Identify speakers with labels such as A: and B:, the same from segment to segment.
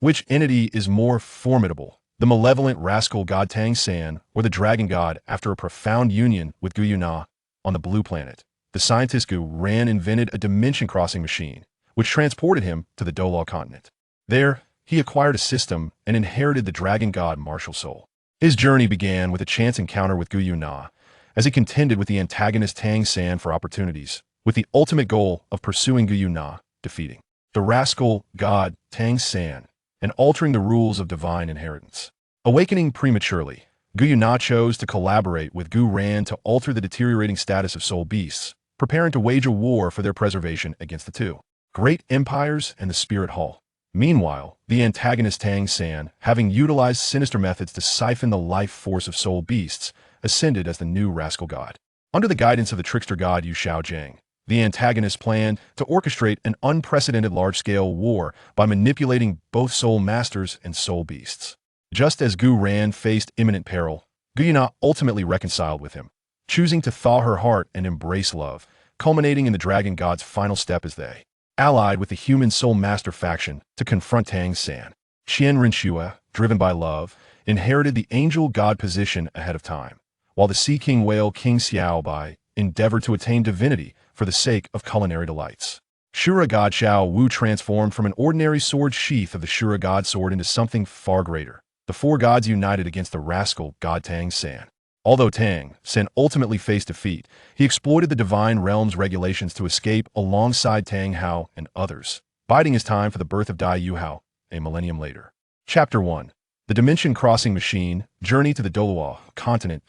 A: Which entity is more formidable? The malevolent rascal god Tang San or the dragon god after a profound union with Gu Yuena on the blue planet? The scientist Gu Ran invented a dimension-crossing machine, which transported him to the Douluo Continent. There, he acquired a system and inherited the dragon god martial soul. His journey began with a chance encounter with Gu Yuena, as he contended with the antagonist Tang San for opportunities, with the ultimate goal of pursuing Gu Yuena, defeating the rascal god Tang San, and altering the rules of divine inheritance. Awakening prematurely, Gu Yuena chose to collaborate with Gu Ran to alter the deteriorating status of soul beasts, preparing to wage a war for their preservation against the two great empires and the spirit hall. Meanwhile, the antagonist Tang San, having utilized sinister methods to siphon the life force of soul beasts, ascended as the new rascal god. Under the guidance of the trickster god Yu Shaojiang, the antagonist planned to orchestrate an unprecedented large-scale war by manipulating both soul masters and soul beasts. Just as Gu Ran faced imminent peril, Gu Yuena ultimately reconciled with him, choosing to thaw her heart and embrace love, culminating in the dragon god's final step as they allied with the human soul master faction to confront Tang San. Qian Rinxue, driven by love, inherited the angel god position ahead of time, while the Sea King whale King Xiaobai endeavored to attain divinity for the sake of culinary delights. Shura god Xiao Wu transformed from an ordinary sword sheath of the Shura god sword into something far greater. The four gods united against the rascal god Tang San. Although Tang San ultimately faced defeat, he exploited the divine realm's regulations to escape alongside Tang Hao and others, biding his time for the birth of Dai Yu Hao a millennium later. Chapter 1. The Dimension-Crossing Machine, Journey to the Douluo Continent.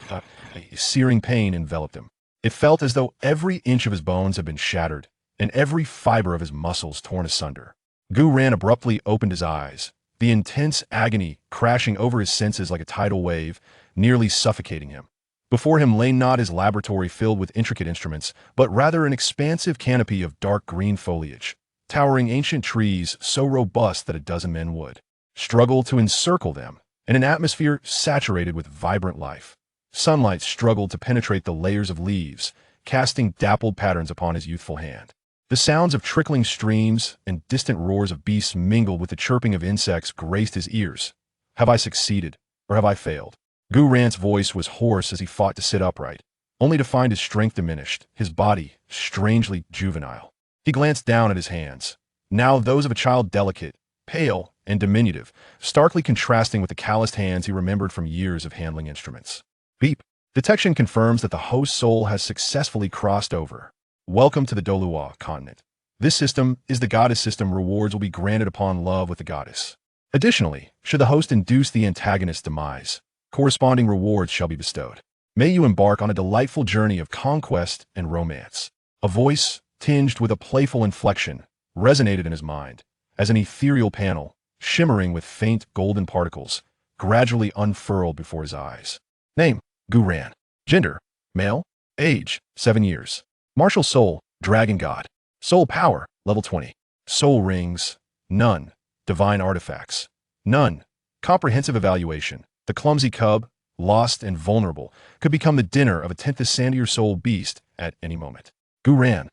A: A searing pain enveloped him. It felt as though every inch of his bones had been shattered, and every fiber of his muscles torn asunder. Gu Ran abruptly opened his eyes, the intense agony crashing over his senses like a tidal wave, nearly suffocating him. Before him lay not his laboratory filled with intricate instruments, but rather an expansive canopy of dark green foliage, towering ancient trees so robust that a dozen men would struggle to encircle them, and an atmosphere saturated with vibrant life. Sunlight struggled to penetrate the layers of leaves, casting dappled patterns upon his youthful hand. The sounds of trickling streams and distant roars of beasts mingled with the chirping of insects graced his ears. Have I succeeded, or have I failed? Gu Ran's voice was hoarse as he fought to sit upright, only to find his strength diminished, his body strangely juvenile. He glanced down at his hands, now those of a child, delicate, pale, and diminutive, starkly contrasting with the calloused hands he remembered from years of handling instruments. Beep. Detection confirms that the host soul has successfully crossed over. Welcome to the Douluo Continent. This system is the goddess system. Rewards will be granted upon love with the goddess. Additionally, should the host induce the antagonist's demise, corresponding rewards shall be bestowed. May you embark on a delightful journey of conquest and romance. A voice, tinged with a playful inflection, resonated in his mind, as an ethereal panel, shimmering with faint golden particles, gradually unfurled before his eyes. Name: Gu Ran. Gender: male. Age: 7 years. Martial soul: dragon god. Soul power: level 20. Soul rings: none. Divine artifacts: none. Comprehensive evaluation: the clumsy cub, lost and vulnerable, could become the dinner of a 10th sandier soul beast at any moment. Gu Ran.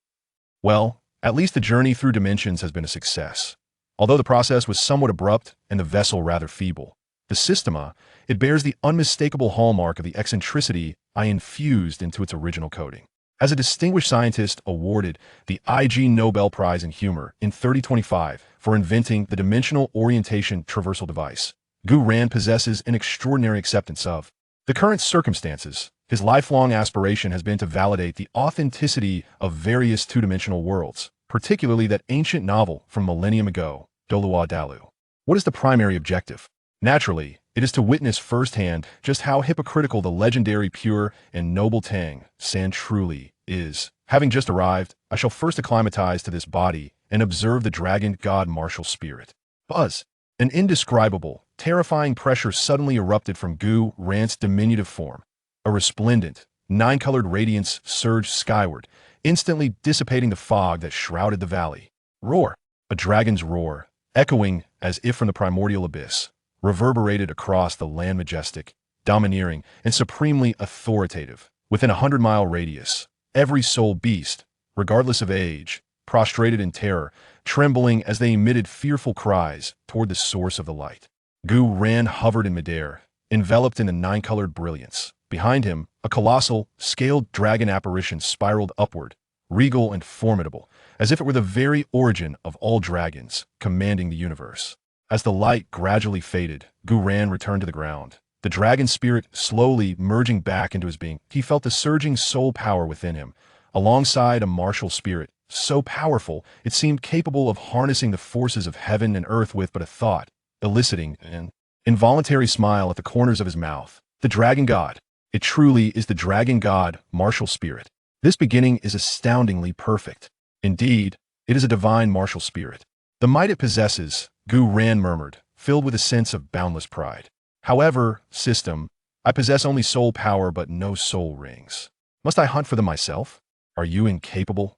A: Well, at least the journey through dimensions has been a success. Although the process was somewhat abrupt and the vessel rather feeble, the systema, it bears the unmistakable hallmark of the eccentricity I infused into its original coding. As a distinguished scientist awarded the IG Nobel Prize in Humor in 2025 for inventing the dimensional orientation traversal device, Gu Ran possesses an extraordinary acceptance of the current circumstances. His lifelong aspiration has been to validate the authenticity of various two-dimensional worlds, particularly that ancient novel from millennium ago, Douluo Dalu. What is the primary objective? Naturally, it is to witness firsthand just how hypocritical the legendary pure and noble Tang San truly is. Having just arrived, I shall first acclimatize to this body and observe the dragon god martial spirit. Buzz. An indescribable, terrifying pressure suddenly erupted from Gu Ran's diminutive form. A resplendent, 9-colored radiance surged skyward, instantly dissipating the fog that shrouded the valley. Roar. A dragon's roar, echoing as if from the primordial abyss, reverberated across the land, majestic, domineering, and supremely authoritative. Within a 100-mile radius, every soul beast, regardless of age, prostrated in terror, trembling as they emitted fearful cries toward the source of the light. Gu Ran hovered in midair, enveloped in the nine-colored brilliance. Behind him, a colossal, scaled dragon apparition spiraled upward, regal and formidable, as if it were the very origin of all dragons, commanding the universe. As the light gradually faded, Gu Ran returned to the ground. The dragon spirit slowly merging back into his being, he felt the surging soul power within him, alongside a martial spirit, so powerful it seemed capable of harnessing the forces of heaven and earth with but a thought, eliciting an involuntary smile at the corners of his mouth. The dragon god. It truly is the dragon god, martial spirit. This beginning is astoundingly perfect. Indeed, it is a divine martial spirit. The might it possesses, Gu Ran murmured, filled with a sense of boundless pride. However, system, I possess only soul power but no soul rings. Must I hunt for them myself? Are you incapable?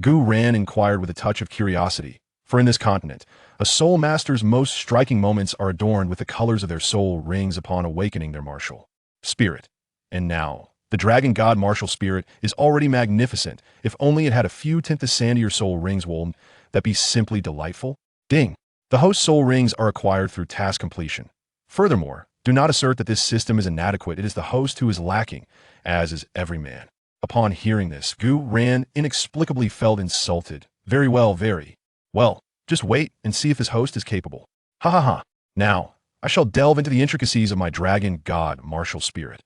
A: Gu Ran inquired with a touch of curiosity, for in this continent, a soul master's most striking moments are adorned with the colors of their soul rings upon awakening their martial spirit. And now, the dragon god martial spirit is already magnificent, if only it had a few tints of sandier soul rings. Won't that be simply delightful? Ding! The host's soul rings are acquired through task completion. Furthermore, do not assert that this system is inadequate. It is the host who is lacking, as is every man. Upon hearing this, Gu Ran inexplicably felt insulted. Very well, very well. Just wait and see if his host is capable. Ha ha ha. Now, I shall delve into the intricacies of my dragon god martial spirit.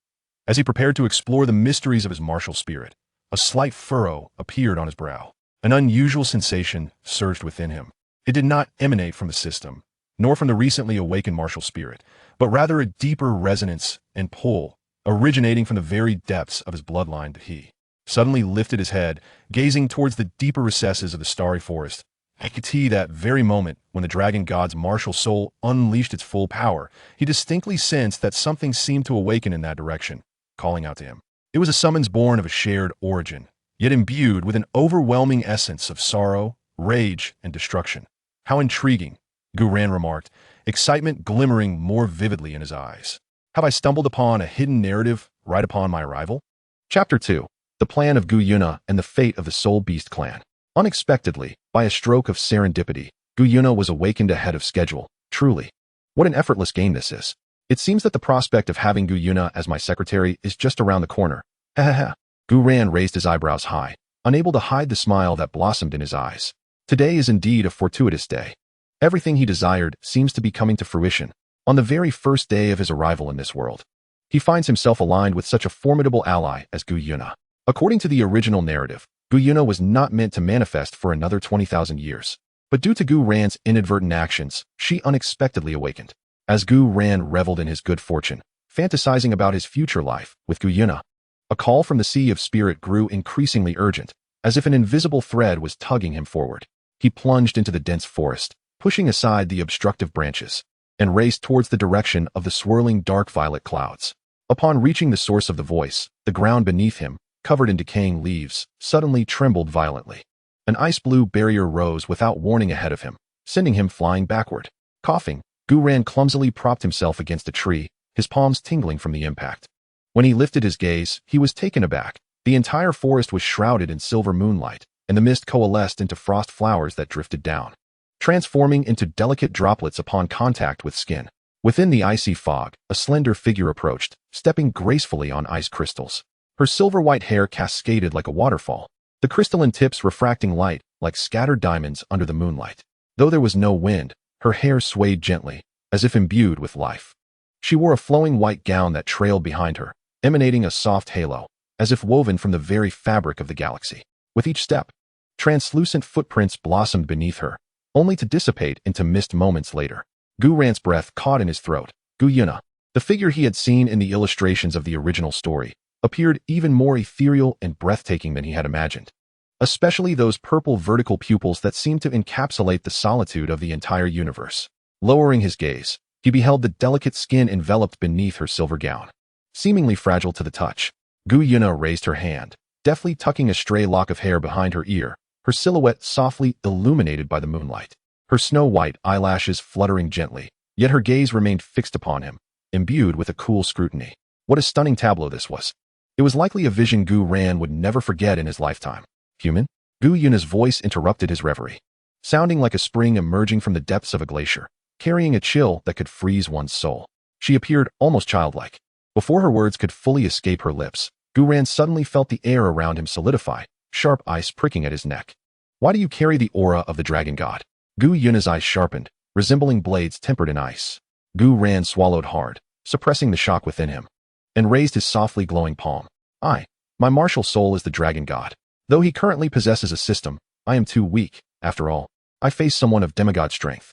A: As he prepared to explore the mysteries of his martial spirit, a slight furrow appeared on his brow. An unusual sensation surged within him. It did not emanate from the system, nor from the recently awakened martial spirit, but rather a deeper resonance and pull, originating from the very depths of his bloodline. He suddenly lifted his head, gazing towards the deeper recesses of the starry forest. At that very moment, when the dragon god's martial soul unleashed its full power, he distinctly sensed that something seemed to awaken in that direction, calling out to him. It was a summons born of a shared origin, yet imbued with an overwhelming essence of sorrow, rage, and destruction. How intriguing, Gu Ran remarked, excitement glimmering more vividly in his eyes. Have I stumbled upon a hidden narrative right upon my arrival? Chapter 2. The Plan of Gu Yuena and the Fate of the Soul Beast Clan. Unexpectedly, by a stroke of serendipity, Gu Yuena was awakened ahead of schedule. Truly, what an effortless game this is. It seems that the prospect of having Gu Yuena as my secretary is just around the corner. Ha ha ha. Gu Ran raised his eyebrows high, unable to hide the smile that blossomed in his eyes. Today is indeed a fortuitous day. Everything he desired seems to be coming to fruition. On the very first day of his arrival in this world, he finds himself aligned with such a formidable ally as Gu Yuena. According to the original narrative, Gu Yuena was not meant to manifest for another 20,000 years. But due to Gu Ran's inadvertent actions, she unexpectedly awakened. As Gu Ran reveled in his good fortune, fantasizing about his future life with Gu Yuena, a call from the Sea of Spirit grew increasingly urgent, as if an invisible thread was tugging him forward. He plunged into the dense forest, pushing aside the obstructive branches, and raced towards the direction of the swirling dark violet clouds. Upon reaching the source of the voice, the ground beneath him, covered in decaying leaves, suddenly trembled violently. An ice-blue barrier rose without warning ahead of him, sending him flying backward. Coughing, Gu Ran clumsily propped himself against a tree, his palms tingling from the impact. When he lifted his gaze, he was taken aback. The entire forest was shrouded in silver moonlight, and the mist coalesced into frost flowers that drifted down, transforming into delicate droplets upon contact with skin. Within the icy fog, a slender figure approached, stepping gracefully on ice crystals. Her silver-white hair cascaded like a waterfall, the crystalline tips refracting light like scattered diamonds under the moonlight. Though there was no wind, her hair swayed gently, as if imbued with life. She wore a flowing white gown that trailed behind her, emanating a soft halo, as if woven from the very fabric of the galaxy. With each step, translucent footprints blossomed beneath her, only to dissipate into mist moments later. Gu Ran's breath caught in his throat. Gu Yuena, the figure he had seen in the illustrations of the original story, appeared even more ethereal and breathtaking than he had imagined. Especially those purple vertical pupils that seemed to encapsulate the solitude of the entire universe. Lowering his gaze, he beheld the delicate skin enveloped beneath her silver gown. Seemingly fragile to the touch, Gu Yuena raised her hand, deftly tucking a stray lock of hair behind her ear, her silhouette softly illuminated by the moonlight. Her snow-white eyelashes fluttering gently, yet her gaze remained fixed upon him, imbued with a cool scrutiny. What a stunning tableau this was. It was likely a vision Gu Ran would never forget in his lifetime. Human? Gu Yuena's voice interrupted his reverie. sounding like a spring emerging from the depths of a glacier, carrying a chill that could freeze one's soul. She appeared almost childlike. Before her words could fully escape her lips, Gu Ran suddenly felt the air around him solidify, sharp ice pricking at his neck. Why do you carry the aura of the dragon god? Gu Yuena's eyes sharpened, resembling blades tempered in ice. Gu Ran swallowed hard, suppressing the shock within him, and raised his softly glowing palm. My martial soul is the dragon god. Though he currently possesses a system, I am too weak. After all, I face someone of demigod strength.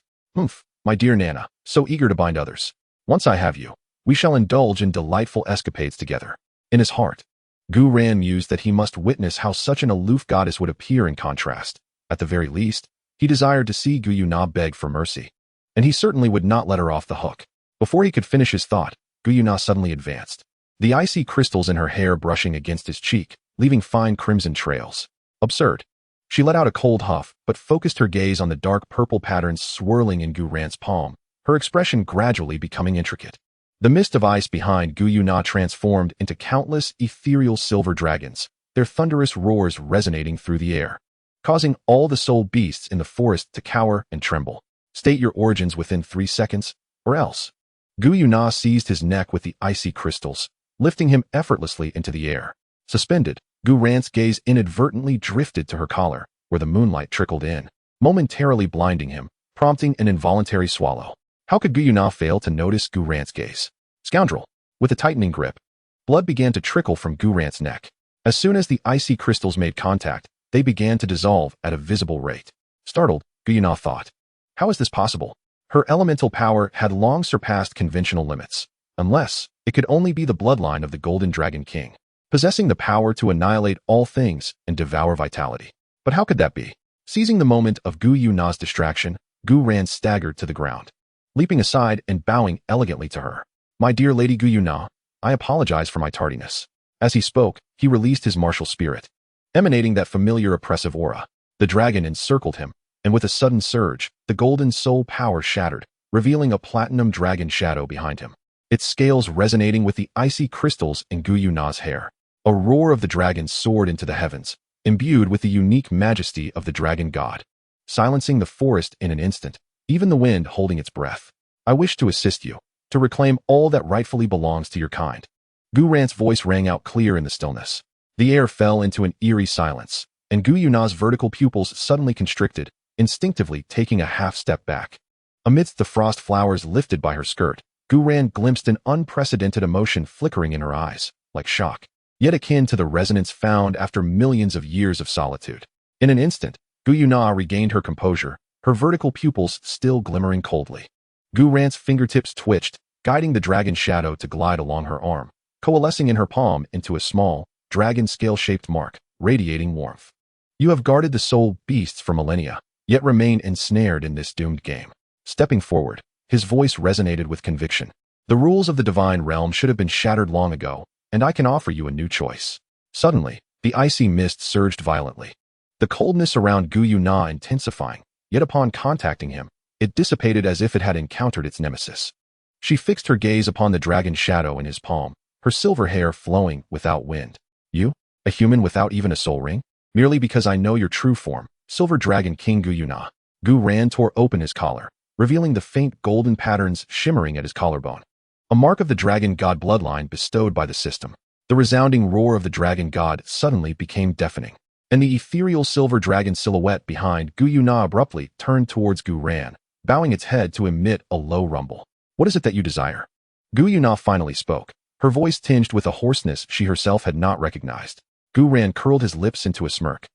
A: My dear Nana, so eager to bind others. Once I have you, we shall indulge in delightful escapades together. In his heart, Gu Ran mused that he must witness how such an aloof goddess would appear in contrast. At the very least, he desired to see Gu Yuena beg for mercy. And he certainly would not let her off the hook. Before he could finish his thought, Gu Yuena suddenly advanced, the icy crystals in her hair brushing against his cheek, leaving fine crimson trails. Absurd. She let out a cold huff, but focused her gaze on the dark purple patterns swirling in Gu Ran's palm, her expression gradually becoming intricate. The mist of ice behind Gu Yuena transformed into countless ethereal silver dragons, their thunderous roars resonating through the air, causing all the soul beasts in the forest to cower and tremble. State your origins within 3 seconds, or else. Gu Yuena seized his neck with the icy crystals, lifting him effortlessly into the air. Suspended, Gu Ran's gaze inadvertently drifted to her collar, where the moonlight trickled in, momentarily blinding him, prompting an involuntary swallow. How could Gu Yuena fail to notice Gu Ran's gaze? Scoundrel! With a tightening grip, blood began to trickle from Gu Ran's neck. As soon as the icy crystals made contact, they began to dissolve at a visible rate. Startled, Gu Yuena thought, how is this possible? Her elemental power had long surpassed conventional limits, unless it could only be the bloodline of the Golden Dragon King, possessing the power to annihilate all things and devour vitality. But how could that be? Seizing the moment of Gu Yuena's distraction, Gu Ran staggered to the ground, leaping aside and bowing elegantly to her. My dear Lady Gu Yuena, I apologize for my tardiness. As he spoke, he released his martial spirit, emanating that familiar oppressive aura. The dragon encircled him, and with a sudden surge, the golden soul power shattered, revealing a platinum dragon shadow behind him, its scales resonating with the icy crystals in Gu Yuena's hair. A roar of the dragon soared into the heavens, imbued with the unique majesty of the dragon god, silencing the forest in an instant, even the wind holding its breath. I wish to assist you, to reclaim all that rightfully belongs to your kind. Gu Ran's voice rang out clear in the stillness. The air fell into an eerie silence, and Gu Yuena's vertical pupils suddenly constricted, instinctively taking a half-step back. Amidst the frost flowers lifted by her skirt, Gu Ran glimpsed an unprecedented emotion flickering in her eyes, like shock, yet akin to the resonance found after millions of years of solitude. In an instant, Gu Yuena regained her composure, her vertical pupils still glimmering coldly. Gu Ran's fingertips twitched, guiding the dragon shadow to glide along her arm, coalescing in her palm into a small, dragon scale-shaped mark, radiating warmth. You have guarded the soul beasts for millennia, yet remain ensnared in this doomed game. Stepping forward, his voice resonated with conviction. The rules of the divine realm should have been shattered long ago, and I can offer you a new choice. Suddenly, the icy mist surged violently, the coldness around Gu Yuena intensifying, yet upon contacting him, it dissipated as if it had encountered its nemesis. She fixed her gaze upon the dragon shadow in his palm, her silver hair flowing without wind. You, a human without even a soul ring? Merely because I know your true form, Silver Dragon King Gu Yuena. Gu Ran tore open his collar, revealing the faint golden patterns shimmering at his collarbone, a mark of the dragon god bloodline bestowed by the system. The resounding roar of the dragon god suddenly became deafening, and the ethereal silver dragon silhouette behind Gu Yuena abruptly turned towards Gu Ran, bowing its head to emit a low rumble. What is it that you desire? Gu Yuena finally spoke, her voice tinged with a hoarseness she herself had not recognized. Gu Ran curled his lips into a smirk.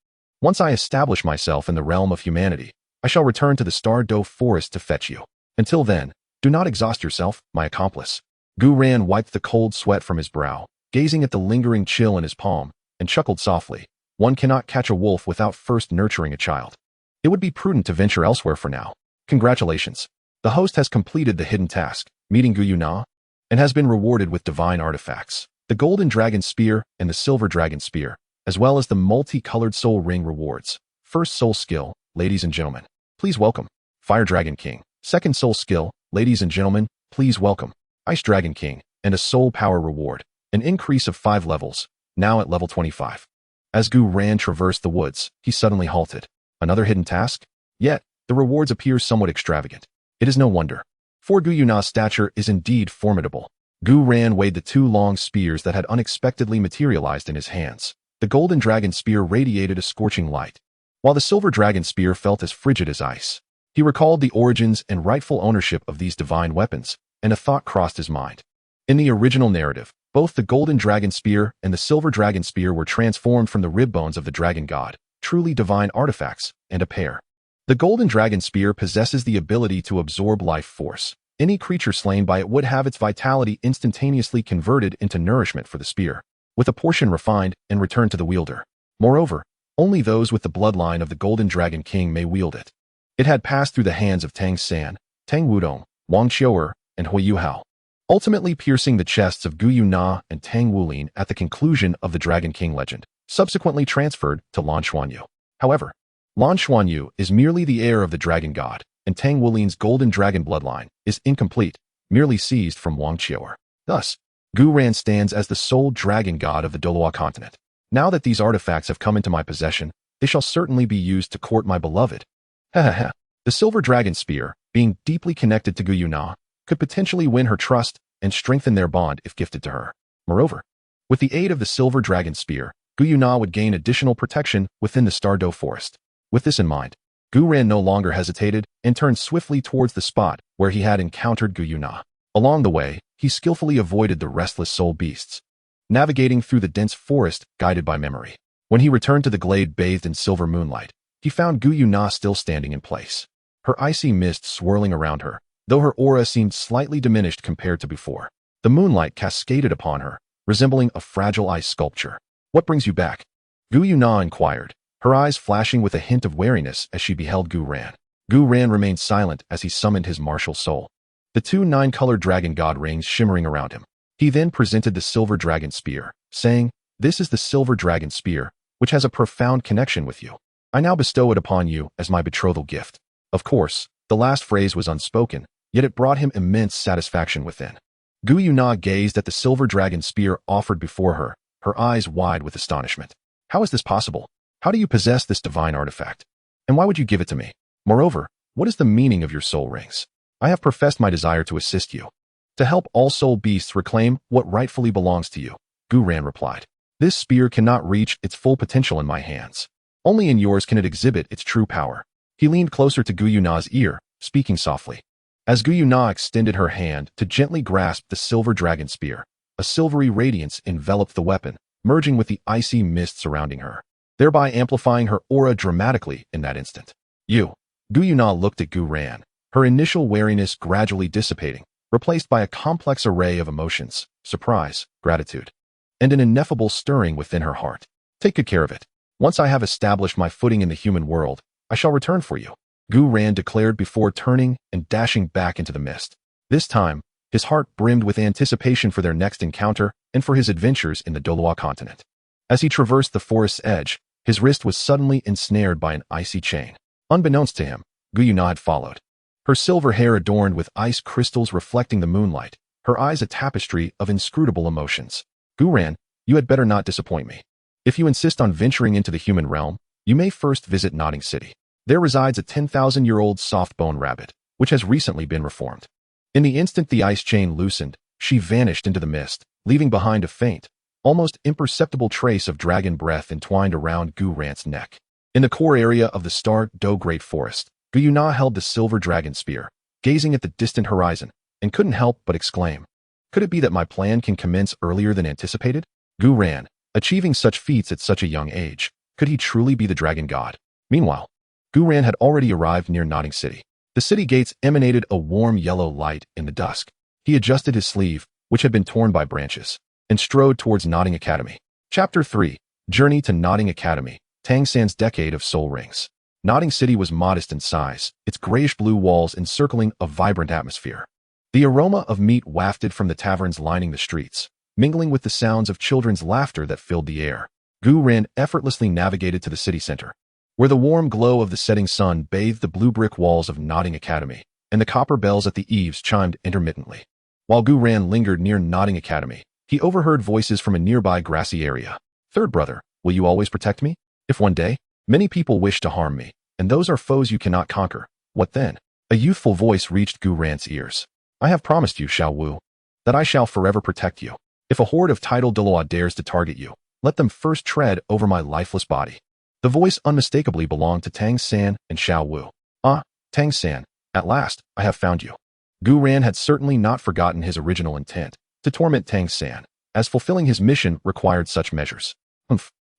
A: Once I establish myself in the realm of humanity, I shall return to the Star Doe Forest to fetch you. Until then, do not exhaust yourself, my accomplice. Gu Ran wiped the cold sweat from his brow, gazing at the lingering chill in his palm, and chuckled softly. One cannot catch a wolf without first nurturing a child. It would be prudent to venture elsewhere for now. Congratulations. The host has completed the hidden task, meeting Gu Yuena, and has been rewarded with divine artifacts, the Golden Dragon Spear and the Silver Dragon Spear, as well as the multicolored soul ring rewards. First soul skill, ladies and gentlemen, please welcome. Fire Dragon King. Second soul skill, ladies and gentlemen, please welcome. Ice Dragon King, and a soul power reward, an increase of 5 levels, now at level 25. As Gu Ran traversed the woods, he suddenly halted. Another hidden task? Yet, the rewards appear somewhat extravagant. It is no wonder, for Gu Yuna's stature is indeed formidable. Gu Ran weighed the two long spears that had unexpectedly materialized in his hands. The golden dragon spear radiated a scorching light, while the silver dragon spear felt as frigid as ice. He recalled the origins and rightful ownership of these divine weapons, and a thought crossed his mind. In the original narrative, both the golden dragon spear and the silver dragon spear were transformed from the rib bones of the dragon god, truly divine artifacts, and a pair. The golden dragon spear possesses the ability to absorb life force. Any creature slain by it would have its vitality instantaneously converted into nourishment for the spear, with a portion refined and returned to the wielder. Moreover, only those with the bloodline of the Golden Dragon King may wield it. It had passed through the hands of Tang San, Tang Wudong, Wang Qiuer, and Hui Yuhao, ultimately piercing the chests of Gu Yuena and Tang Wulin at the conclusion of the Dragon King legend, subsequently transferred to Lan Xuanyu. However, Lan Xuanyu is merely the heir of the dragon god, and Tang Wulin's golden dragon bloodline is incomplete, merely seized from Wang Qiuer. Thus, Gu Ran stands as the sole dragon god of the Douluo Continent. Now that these artifacts have come into my possession, they shall certainly be used to court my beloved. The silver dragon spear, being deeply connected to Gu Yuena, could potentially win her trust and strengthen their bond if gifted to her. Moreover, with the aid of the silver dragon spear, Gu Yuena would gain additional protection within the Stardow Forest. With this in mind, Gu Ran no longer hesitated and turned swiftly towards the spot where he had encountered Gu Yuena. Along the way, he skillfully avoided the restless soul beasts, navigating through the dense forest guided by memory. When he returned to the glade bathed in silver moonlight, he found Gu Yuena still standing in place, her icy mist swirling around her, though her aura seemed slightly diminished compared to before. The moonlight cascaded upon her, resembling a fragile ice sculpture. "What brings you back?" Gu Yuena inquired, her eyes flashing with a hint of wariness as she beheld Gu Ran. Gu Ran remained silent as he summoned his martial soul, the two nine-colored dragon god rings shimmering around him. He then presented the silver dragon spear, saying, "This is the silver dragon spear, which has a profound connection with you. I now bestow it upon you as my betrothal gift." Of course, the last phrase was unspoken, yet it brought him immense satisfaction within. Gu Yuena gazed at the silver dragon spear offered before her, her eyes wide with astonishment. "How is this possible? How do you possess this divine artifact? And why would you give it to me? Moreover, what is the meaning of your soul rings? I have professed my desire to assist you, to help all soul beasts reclaim what rightfully belongs to you," Gu Ran replied. "This spear cannot reach its full potential in my hands. Only in yours can it exhibit its true power." He leaned closer to Gu Yuena's ear, speaking softly. As Gu Yuena extended her hand to gently grasp the silver dragon spear, a silvery radiance enveloped the weapon, merging with the icy mist surrounding her, thereby amplifying her aura dramatically in that instant. "You." Gu Yuena looked at Gu Ran, her initial wariness gradually dissipating, replaced by a complex array of emotions, surprise, gratitude, and an ineffable stirring within her heart. "Take good care of it. Once I have established my footing in the human world, I shall return for you," Gu Ran declared before turning and dashing back into the mist. This time, his heart brimmed with anticipation for their next encounter and for his adventures in the Douluo Continent. As he traversed the forest's edge, his wrist was suddenly ensnared by an icy chain. Unbeknownst to him, Gu Yuena had followed, her silver hair adorned with ice crystals reflecting the moonlight, her eyes a tapestry of inscrutable emotions. "Gu Ran, you had better not disappoint me. If you insist on venturing into the human realm, you may first visit Nodding City. There resides a 10,000-year-old soft-bone rabbit, which has recently been reformed." In the instant the ice chain loosened, she vanished into the mist, leaving behind a faint, almost imperceptible trace of dragon breath entwined around Gu Ran's neck. In the core area of the Stardow Great Forest, Gu Yuena held the silver dragon spear, gazing at the distant horizon, and couldn't help but exclaim, "Could it be that my plan can commence earlier than anticipated?" Gu Ran, achieving such feats at such a young age, could he truly be the dragon god? Meanwhile, Gu Ran had already arrived near Nodding City. The city gates emanated a warm yellow light in the dusk. He adjusted his sleeve, which had been torn by branches, and strode towards Nodding Academy. Chapter 3. Journey to Nodding Academy, Tang San's Decade of Soul Rings. Nodding City was modest in size, its grayish-blue walls encircling a vibrant atmosphere. The aroma of meat wafted from the taverns lining the streets, mingling with the sounds of children's laughter that filled the air. Gu Ran effortlessly navigated to the city center, where the warm glow of the setting sun bathed the blue brick walls of Nodding Academy, and the copper bells at the eaves chimed intermittently. While Gu Ran lingered near Nodding Academy, he overheard voices from a nearby grassy area. "Third brother, will you always protect me? If one day, many people wish to harm me, and those are foes you cannot conquer, What then? A youthful voice reached Gu Ran's ears. I have promised you, Xiao Wu, that I shall forever protect you. If a horde of titled Douluo dares to target you, let them first tread over my lifeless body. The voice unmistakably belonged to Tang San and Xiao Wu. Ah, Tang San, at last, I have found you. Gu Ran had certainly not forgotten his original intent, to torment Tang San, as fulfilling his mission required such measures.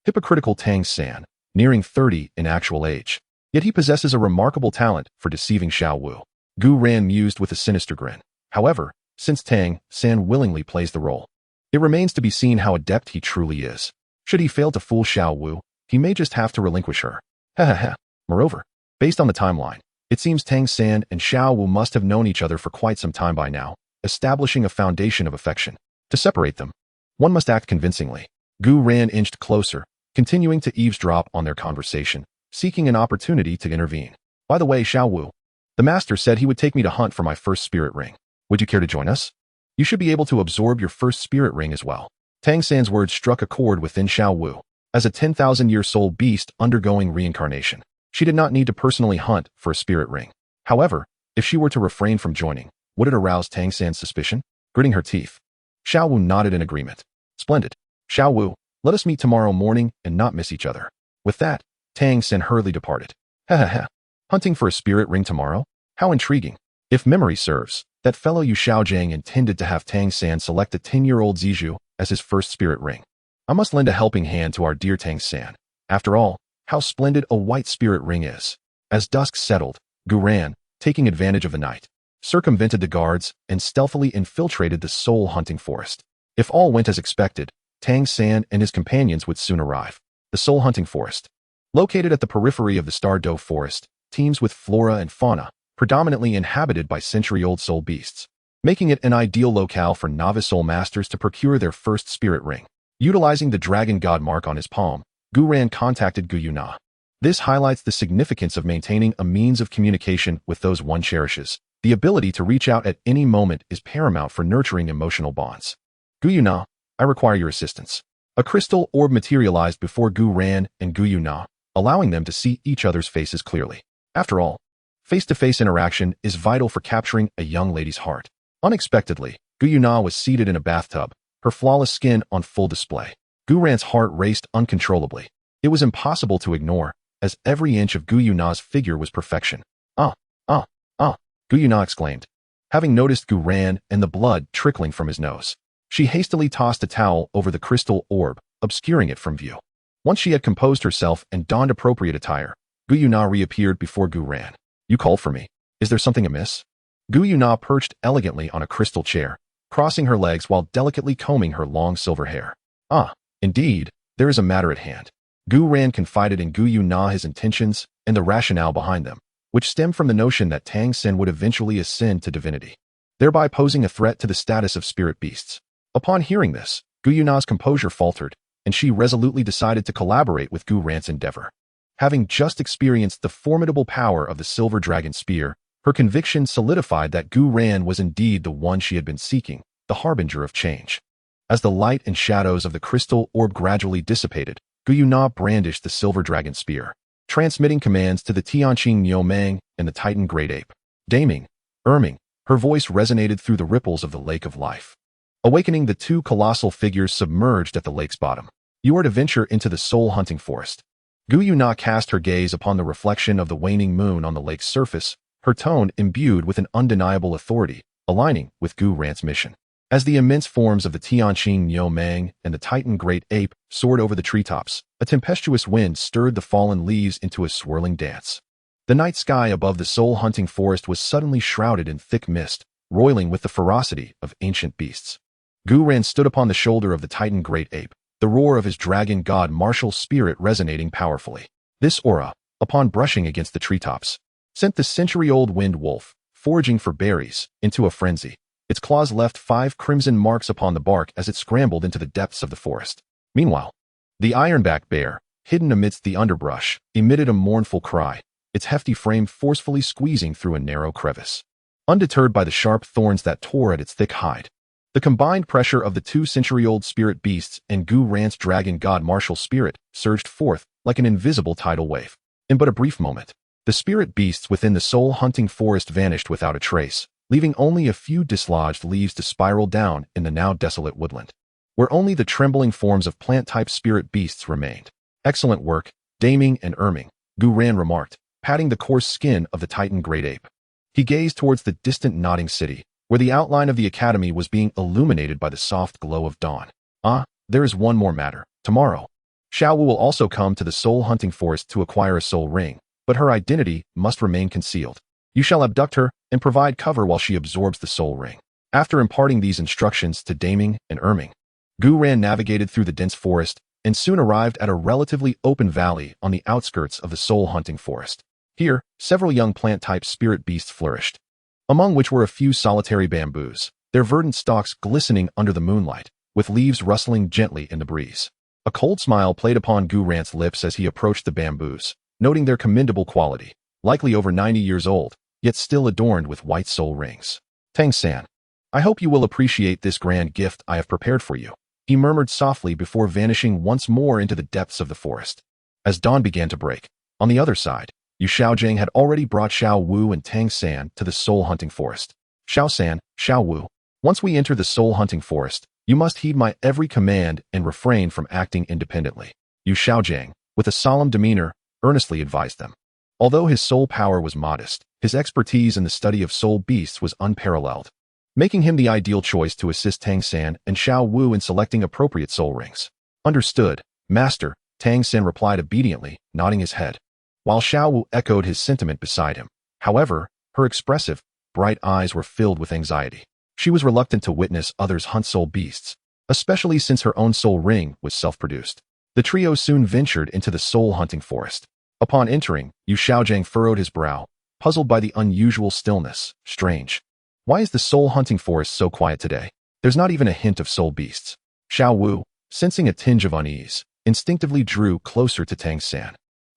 A: Hypocritical Tang San, nearing 30 in actual age. Yet he possesses a remarkable talent for deceiving Xiao Wu. Gu Ran mused with a sinister grin. However, since Tang San willingly plays the role, it remains to be seen how adept he truly is. Should he fail to fool Xiao Wu, he may just have to relinquish her. Moreover, based on the timeline, it seems Tang San and Xiao Wu must have known each other for quite some time by now, establishing a foundation of affection. To separate them, one must act convincingly. Gu Ran inched closer, continuing to eavesdrop on their conversation, seeking an opportunity to intervene. By the way, Xiao Wu, the master said he would take me to hunt for my first spirit ring. Would you care to join us? You should be able to absorb your first spirit ring as well. Tang San's words struck a chord within Xiao Wu. As a 10,000-year soul beast undergoing reincarnation, she did not need to personally hunt for a spirit ring. However, if she were to refrain from joining, would it arouse Tang San's suspicion? Gritting her teeth, Xiao Wu nodded in agreement. Splendid. Xiao Wu, let us meet tomorrow morning and not miss each other. With that, Tang San hurriedly departed. Hunting for a spirit ring tomorrow? How intriguing. If memory serves, that fellow Yu Xiaojiang intended to have Tang San select a 10-year-old Zizhu as his first spirit ring. I must lend a helping hand to our dear Tang San. After all, how splendid a white spirit ring is. As dusk settled, Gu Ran, taking advantage of the night, circumvented the guards and stealthily infiltrated the soul-hunting forest. If all went as expected, Tang San and his companions would soon arrive. The soul-hunting forest, located at the periphery of the Star Doe forest, teems with flora and fauna, predominantly inhabited by century-old soul beasts, making it an ideal locale for novice soul masters to procure their first spirit ring. Utilizing the dragon god mark on his palm, Gu Ran contacted Gu Yuena. This highlights the significance of maintaining a means of communication with those one cherishes. The ability to reach out at any moment is paramount for nurturing emotional bonds. Gu Yuena, I require your assistance. A crystal orb materialized before Gu Ran and Gu Yuena, allowing them to see each other's faces clearly. After all, face-to-face interaction is vital for capturing a young lady's heart. Unexpectedly, Gu Yuena was seated in a bathtub, her flawless skin on full display. Gu Ran's heart raced uncontrollably. It was impossible to ignore, as every inch of Gu Yuena's figure was perfection. Gu Yuena exclaimed, having noticed Gu Ran and the blood trickling from his nose. She hastily tossed a towel over the crystal orb, obscuring it from view. Once she had composed herself and donned appropriate attire, Gu Yuena reappeared before Gu Ran. You called for me. Is there something amiss? Gu Yuena perched elegantly on a crystal chair, crossing her legs while delicately combing her long silver hair. Indeed, there is a matter at hand. Gu Ran confided in Gu Yuena his intentions and the rationale behind them, which stemmed from the notion that Tang San would eventually ascend to divinity, thereby posing a threat to the status of spirit beasts. Upon hearing this, Gu Yuena's composure faltered, and she resolutely decided to collaborate with Gu Ran's endeavor. Having just experienced the formidable power of the Silver Dragon Spear, her conviction solidified that Gu Ran was indeed the one she had been seeking, the harbinger of change. As the light and shadows of the crystal orb gradually dissipated, Gu Yuena brandished the Silver Dragon Spear, transmitting commands to the Tianqing Niumang and the Titan Great Ape. Daming, her voice resonated through the ripples of the Lake of Life, awakening the two colossal figures submerged at the lake's bottom. You are to venture into the soul-hunting forest. Gu Yuena cast her gaze upon the reflection of the waning moon on the lake's surface, her tone imbued with an undeniable authority, aligning with Gu Ran's mission. As the immense forms of the Tianqing Niumang and the Titan Great Ape soared over the treetops, a tempestuous wind stirred the fallen leaves into a swirling dance. The night sky above the soul-hunting forest was suddenly shrouded in thick mist, roiling with the ferocity of ancient beasts. Gu Ran stood upon the shoulder of the Titan Great Ape, the roar of his dragon god martial spirit resonating powerfully. This aura, upon brushing against the treetops, sent the century-old wind wolf, foraging for berries, into a frenzy. Its claws left 5 crimson marks upon the bark as it scrambled into the depths of the forest. Meanwhile, the ironback bear, hidden amidst the underbrush, emitted a mournful cry, its hefty frame forcefully squeezing through a narrow crevice. Undeterred by the sharp thorns that tore at its thick hide, the combined pressure of the 2 century-old spirit beasts and Gu Ran's dragon god martial spirit surged forth like an invisible tidal wave. In but a brief moment, The spirit beasts within the soul-hunting forest vanished without a trace, leaving only a few dislodged leaves to spiral down in the now desolate woodland, where only the trembling forms of plant-type spirit beasts remained. Excellent work, Daming and Erming, Gu Yuena remarked, patting the coarse skin of the Titan great ape. He gazed towards the distant nodding city, where the outline of the academy was being illuminated by the soft glow of dawn. Ah, there is one more matter. Tomorrow, Xiao Wu will also come to the soul-hunting forest to acquire a soul ring, but her identity must remain concealed. You shall abduct her and provide cover while she absorbs the soul ring. After imparting these instructions to Daming and Erming, Gu Yuena navigated through the dense forest and soon arrived at a relatively open valley on the outskirts of the soul-hunting forest. Here, several young plant-type spirit beasts flourished, among which were a few solitary bamboos, their verdant stalks glistening under the moonlight, with leaves rustling gently in the breeze. A cold smile played upon Gu Yuena's lips as he approached the bamboos, noting their commendable quality, likely over 90 years old, yet still adorned with white soul rings. Tang San, I hope you will appreciate this grand gift I have prepared for you, he murmured softly before vanishing once more into the depths of the forest. As dawn began to break, on the other side, Yu Xiaojing had already brought Xiao Wu and Tang San to the soul-hunting forest. Xiao San, Xiao Wu, once we enter the soul-hunting forest, you must heed my every command and refrain from acting independently. Yu Xiaojing, with a solemn demeanor, earnestly advised them. Although his soul power was modest, his expertise in the study of soul beasts was unparalleled, making him the ideal choice to assist Tang San and Xiao Wu in selecting appropriate soul rings. Understood, Master, Tang San replied obediently, nodding his head, while Xiao Wu echoed his sentiment beside him. However, her expressive, bright eyes were filled with anxiety. She was reluctant to witness others hunt soul beasts, especially since her own soul ring was self-produced. The trio soon ventured into the soul-hunting forest. Upon entering, Yu Xiaojing furrowed his brow, puzzled by the unusual stillness. Strange. Why is the soul-hunting forest so quiet today? There's not even a hint of soul beasts. Xiao Wu, sensing a tinge of unease, instinctively drew closer to Tang San.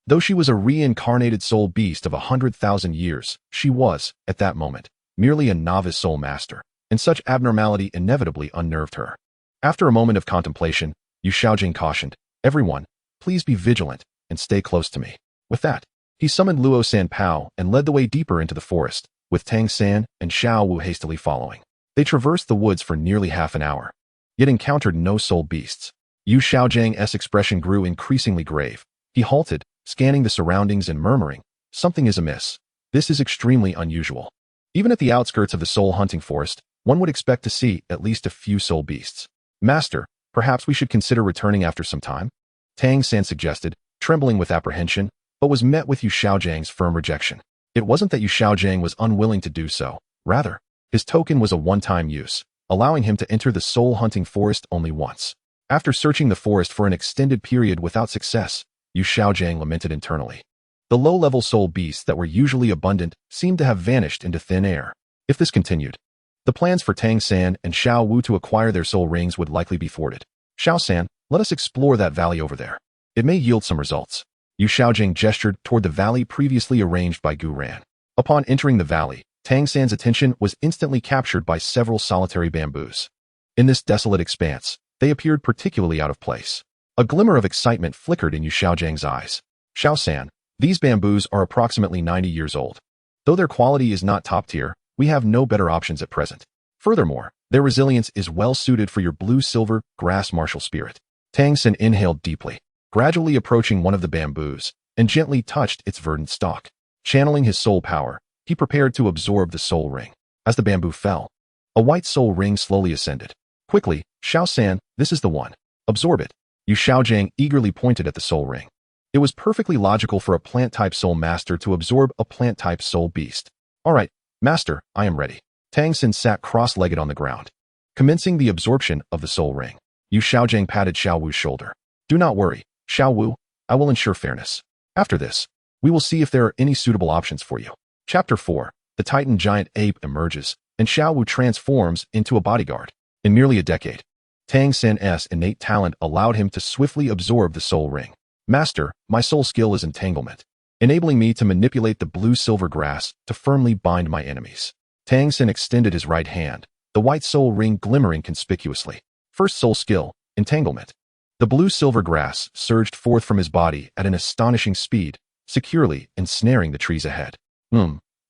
A: Though she was a reincarnated soul beast of 100,000 years, she was, at that moment, merely a novice soul master, and such abnormality inevitably unnerved her. After a moment of contemplation, Yu Xiaojing cautioned, "Everyone, please be vigilant and stay close to me." With that, he summoned Luo Sanpao and led the way deeper into the forest, with Tang San and Xiao Wu hastily following. They traversed the woods for nearly half an hour, yet encountered no soul beasts. Yu Xiaojing's expression grew increasingly grave. He halted, scanning the surroundings and murmuring, "Something is amiss. This is extremely unusual." Even at the outskirts of the soul-hunting forest, one would expect to see at least a few soul beasts. "Master, perhaps we should consider returning after some time?" Tang San suggested, trembling with apprehension, but was met with Yu Xiaojing's firm rejection. It wasn't that Yu Xiaojing was unwilling to do so. Rather, his token was a one-time use, allowing him to enter the soul-hunting forest only once. After searching the forest for an extended period without success, Yu Xiaojing lamented internally. The low-level soul beasts that were usually abundant seemed to have vanished into thin air. If this continued, the plans for Tang San and Xiao Wu to acquire their soul rings would likely be thwarted. "Xiao San, let us explore that valley over there. It may yield some results." Yu Xiaojing gestured toward the valley previously arranged by Gu Yuena. Upon entering the valley, Tang San's attention was instantly captured by several solitary bamboos. In this desolate expanse, they appeared particularly out of place. A glimmer of excitement flickered in Yu Xiaojing's eyes. "Xiao San, these bamboos are approximately 90 years old. Though their quality is not top tier, we have no better options at present. Furthermore, their resilience is well suited for your blue-silver grass martial spirit." Tang San inhaled deeply, gradually approaching one of the bamboos, and gently touched its verdant stalk. Channeling his soul power, he prepared to absorb the soul ring. As the bamboo fell, a white soul ring slowly ascended. "Quickly, Xiao San, this is the one. Absorb it." Yu Xiaojing eagerly pointed at the soul ring. It was perfectly logical for a plant-type soul master to absorb a plant-type soul beast. "All right, Master, I am ready." Tang San sat cross-legged on the ground, commencing the absorption of the soul ring. Yu Xiaojing patted Xiao Wu's shoulder. "Do not worry, Xiao Wu, I will ensure fairness. After this, we will see if there are any suitable options for you." Chapter 4. The Titan giant ape emerges, and Xiao Wu transforms into a bodyguard. In nearly a decade, Tang San's innate talent allowed him to swiftly absorb the soul ring. "Master, my soul skill is entanglement, enabling me to manipulate the blue-silver grass to firmly bind my enemies." Tang San extended his right hand, the white soul ring glimmering conspicuously. First soul skill, entanglement. The blue-silver grass surged forth from his body at an astonishing speed, securely ensnaring the trees ahead.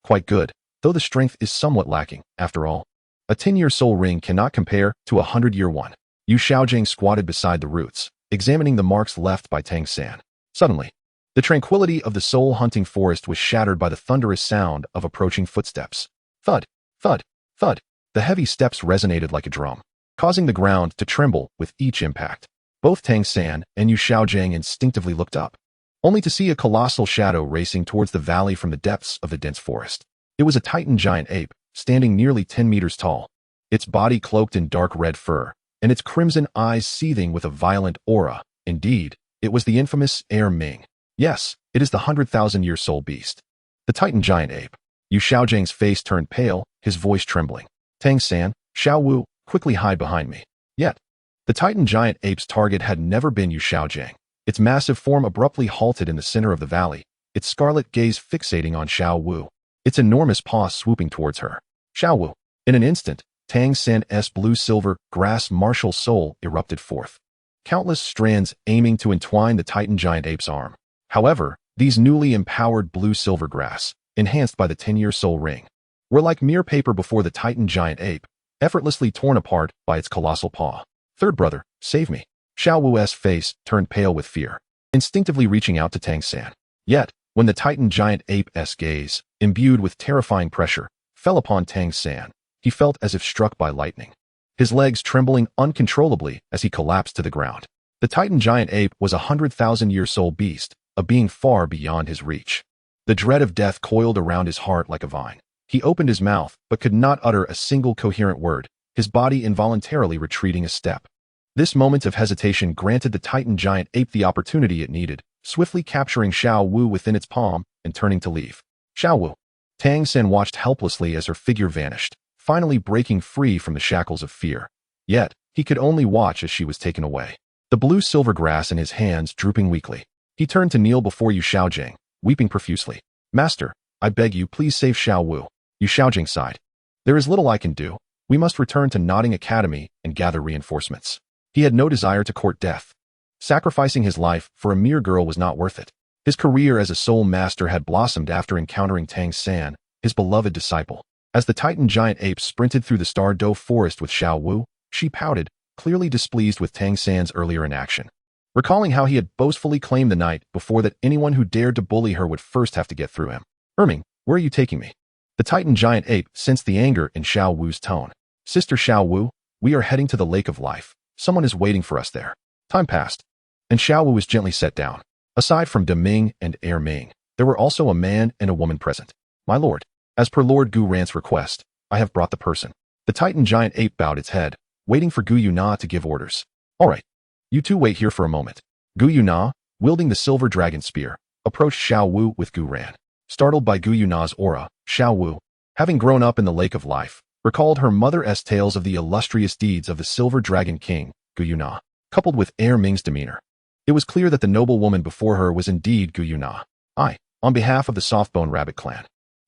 A: Quite good, though the strength is somewhat lacking, after all. A 10-year soul ring cannot compare to a 100-year one. Yu Xiaojing squatted beside the roots, examining the marks left by Tang San. Suddenly, the tranquility of the soul-hunting forest was shattered by the thunderous sound of approaching footsteps. Thud, thud, thud. The heavy steps resonated like a drum, causing the ground to tremble with each impact. Both Tang San and Yu Xiaojing instinctively looked up, only to see a colossal shadow racing towards the valley from the depths of the dense forest. It was a Titan giant ape, standing nearly 10 meters tall, its body cloaked in dark red fur, and its crimson eyes seething with a violent aura. Indeed, it was the infamous Ming. Yes, it is the 100,000-year soul beast. The Titan giant ape. Yu Xiaojing's face turned pale, his voice trembling. Tang San, Xiao Wu, quickly hide behind me. Yet, the Titan giant ape's target had never been Yu Xiaojing. Its massive form abruptly halted in the center of the valley, its scarlet gaze fixating on Xiao Wu, its enormous paw swooping towards her. Xiao Wu. In an instant, Tang San's blue-silver grass martial soul erupted forth, countless strands aiming to entwine the Titan giant ape's arm. However, these newly empowered blue-silver grass, enhanced by the 10-year soul ring, were like mere paper before the Titan giant ape, effortlessly torn apart by its colossal paw. Third brother, save me. Xiao Wu's face turned pale with fear, instinctively reaching out to Tang San. Yet, when the Titan giant ape's gaze, imbued with terrifying pressure, fell upon Tang San, he felt as if struck by lightning, his legs trembling uncontrollably as he collapsed to the ground. The Titan giant ape was a 100,000-year soul beast, a being far beyond his reach. The dread of death coiled around his heart like a vine. He opened his mouth, but could not utter a single coherent word, his body involuntarily retreating a step. This moment of hesitation granted the Titan giant ape the opportunity it needed, swiftly capturing Xiao Wu within its palm and turning to leave. Xiao Wu. Tang San watched helplessly as her figure vanished, finally breaking free from the shackles of fear. Yet, he could only watch as she was taken away, the blue-silver grass in his hands drooping weakly. He turned to kneel before Yu Xiaojing, weeping profusely. Master, I beg you, please save Xiao Wu. Yu Xiaojing sighed. There is little I can do. We must return to Nodding Academy and gather reinforcements. He had no desire to court death. Sacrificing his life for a mere girl was not worth it. His career as a soul master had blossomed after encountering Tang San, his beloved disciple. As the Titan giant ape sprinted through the star-dove forest with Xiao Wu, she pouted, clearly displeased with Tang San's earlier inaction. Recalling how he had boastfully claimed the night before that anyone who dared to bully her would first have to get through him. Ming, where are you taking me? The Titan giant ape sensed the anger in Xiao Wu's tone. Sister Xiao Wu, we are heading to the Lake of Life. Someone is waiting for us there. Time passed, and Xiao Wu was gently set down. Aside from De Ming and Ming, there were also a man and a woman present. My lord, as per Lord Gu Yuena's request, I have brought the person. The Titan giant ape bowed its head, waiting for Gu Yuena to give orders. All right. You two wait here for a moment. Gu Yuena, wielding the silver dragon spear, approached Xiao Wu with Gu Ran. Startled by Gu Yuena's aura, Xiao Wu, having grown up in the Lake of Life, recalled her mother's tales of the illustrious deeds of the Silver Dragon King, Gu Yuena, coupled with Ming's demeanor. It was clear that the noble woman before her was indeed Gu Yuena. I, on behalf of the Softbone Rabbit clan,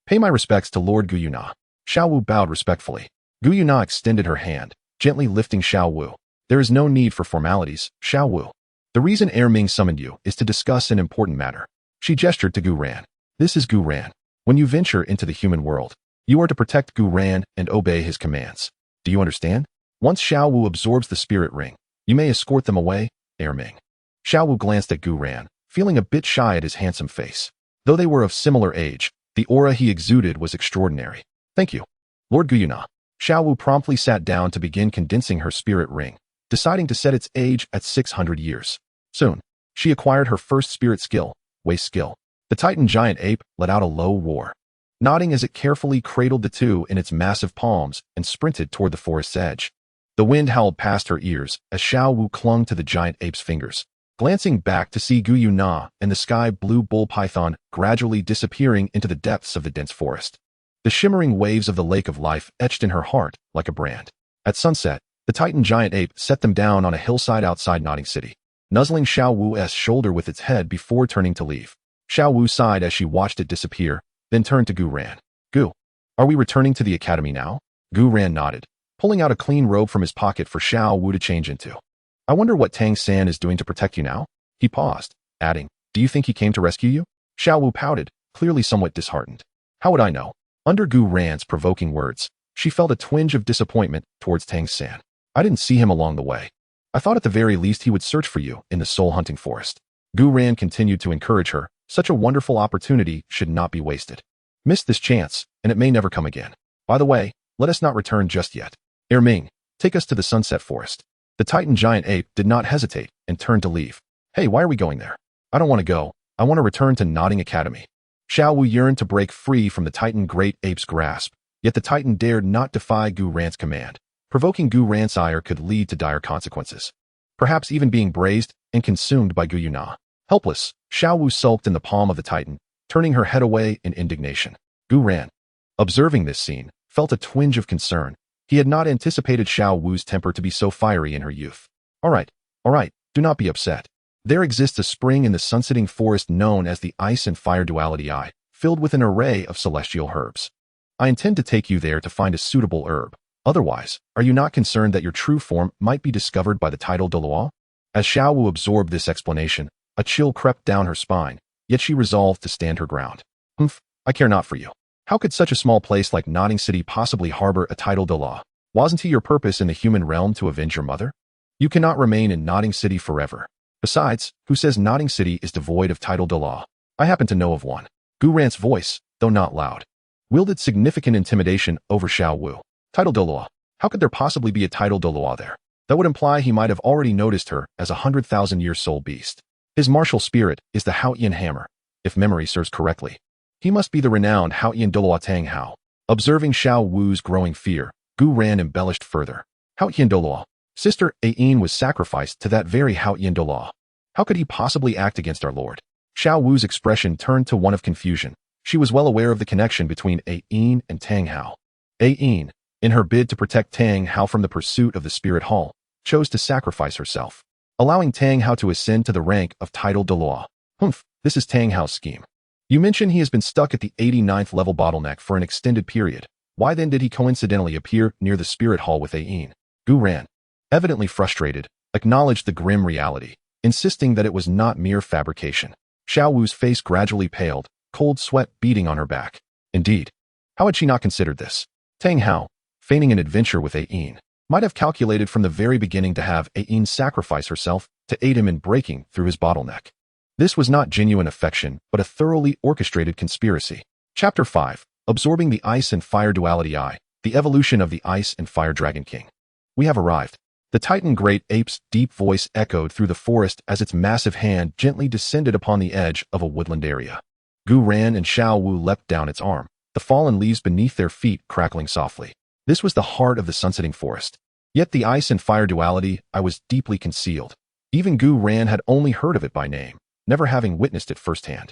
A: pay my respects to Lord Gu Yuena. Xiao Wu bowed respectfully. Gu Yuena extended her hand, gently lifting Xiao Wu. There is no need for formalities, Xiao Wu. The reason Ming summoned you is to discuss an important matter. She gestured to Gu Ran. This is Gu Ran. When you venture into the human world, you are to protect Gu Ran and obey his commands. Do you understand? Once Xiao Wu absorbs the spirit ring, you may escort them away, Ming. Xiao Wu glanced at Gu Ran, feeling a bit shy at his handsome face. Though they were of similar age, the aura he exuded was extraordinary. Thank you, Lord Gu Yuena. Xiao Wu promptly sat down to begin condensing her spirit ring, deciding to set its age at 600 years. Soon, she acquired her first spirit skill, waist skill. The Titan giant ape let out a low roar, nodding as it carefully cradled the two in its massive palms and sprinted toward the forest's edge. The wind howled past her ears as Xiao Wu clung to the giant ape's fingers, glancing back to see Gu Yuena and the sky-blue bull python gradually disappearing into the depths of the dense forest. The shimmering waves of the Lake of Life etched in her heart like a brand. At sunset, the Titan giant ape set them down on a hillside outside Nodding City, nuzzling Xiao Wu's shoulder with its head before turning to leave. Xiao Wu sighed as she watched it disappear, then turned to Gu Ran. Gu, are we returning to the academy now? Gu Ran nodded, pulling out a clean robe from his pocket for Xiao Wu to change into. I wonder what Tang San is doing to protect you now? He paused, adding, do you think he came to rescue you? Xiao Wu pouted, clearly somewhat disheartened. How would I know? Under Gu Ran's provoking words, she felt a twinge of disappointment towards Tang San. I didn't see him along the way. I thought at the very least he would search for you in the soul-hunting forest. Gu Ran continued to encourage her. Such a wonderful opportunity should not be wasted. Miss this chance, and it may never come again. By the way, let us not return just yet. Ming, take us to the sunset forest. The Titan giant ape did not hesitate and turned to leave. Hey, why are we going there? I don't want to go. I want to return to Nodding Academy. Xiao Wu yearned to break free from the Titan great ape's grasp, yet the Titan dared not defy Gu Ran's command. Provoking Gu Ran's ire could lead to dire consequences. Perhaps even being braised and consumed by Gu Yuena. Helpless, Xiao Wu sulked in the palm of the Titan, turning her head away in indignation. Gu Ran, observing this scene, felt a twinge of concern. He had not anticipated Xiao Wu's temper to be so fiery in her youth. All right, do not be upset. There exists a spring in the sunsetting forest known as the Ice and Fire Duality Eye, filled with an array of celestial herbs. I intend to take you there to find a suitable herb. Otherwise, are you not concerned that your true form might be discovered by the title Douluo? As Xiao Wu absorbed this explanation, a chill crept down her spine, yet she resolved to stand her ground. I care not for you. How could such a small place like Nodding City possibly harbor a title Douluo? Wasn't it your purpose in the human realm to avenge your mother? You cannot remain in Nodding City forever. Besides, who says Nodding City is devoid of title Douluo? I happen to know of one. Gu Ran's voice, though not loud, wielded significant intimidation over Xiao Wu. Title Douluo. How could there possibly be a title Douluo there? That would imply he might have already noticed her as a 100,000-year soul beast. His martial spirit is the Haotian hammer, if memory serves correctly. He must be the renowned Haotian Douluo Tang Hao. Observing Xiao Wu's growing fear, Gu Ran embellished further. Haotian Douluo. Sister Ain was sacrificed to that very Haotian Douluo. How could he possibly act against our lord? Xiao Wu's expression turned to one of confusion. She was well aware of the connection between Ain and Tang Hao. Ain, in her bid to protect Tang Hao from the pursuit of the Spirit Hall, chose to sacrifice herself, allowing Tang Hao to ascend to the rank of title Douluo. This is Tang Hao's scheme. You mention he has been stuck at the 89th level bottleneck for an extended period. Why then did he coincidentally appear near the Spirit Hall with Ain? Gu Ran, evidently frustrated, acknowledged the grim reality, insisting that it was not mere fabrication. Xiao Wu's face gradually paled, cold sweat beading on her back. Indeed, how had she not considered this? Tang Hao, feigning an adventure with Ain, might have calculated from the very beginning to have Ain sacrifice herself to aid him in breaking through his bottleneck. This was not genuine affection, but a thoroughly orchestrated conspiracy. Chapter 5. Absorbing the Ice and Fire Duality Eye, the evolution of the Ice and Fire Dragon King. We have arrived. The Titan Great Ape's deep voice echoed through the forest as its massive hand gently descended upon the edge of a woodland area. Gu Ran and Xiao Wu leapt down its arm, the fallen leaves beneath their feet crackling softly. This was the heart of the sunsetting forest. Yet the Ice and Fire Duality Eye was deeply concealed. Even Gu Ran had only heard of it by name, never having witnessed it firsthand.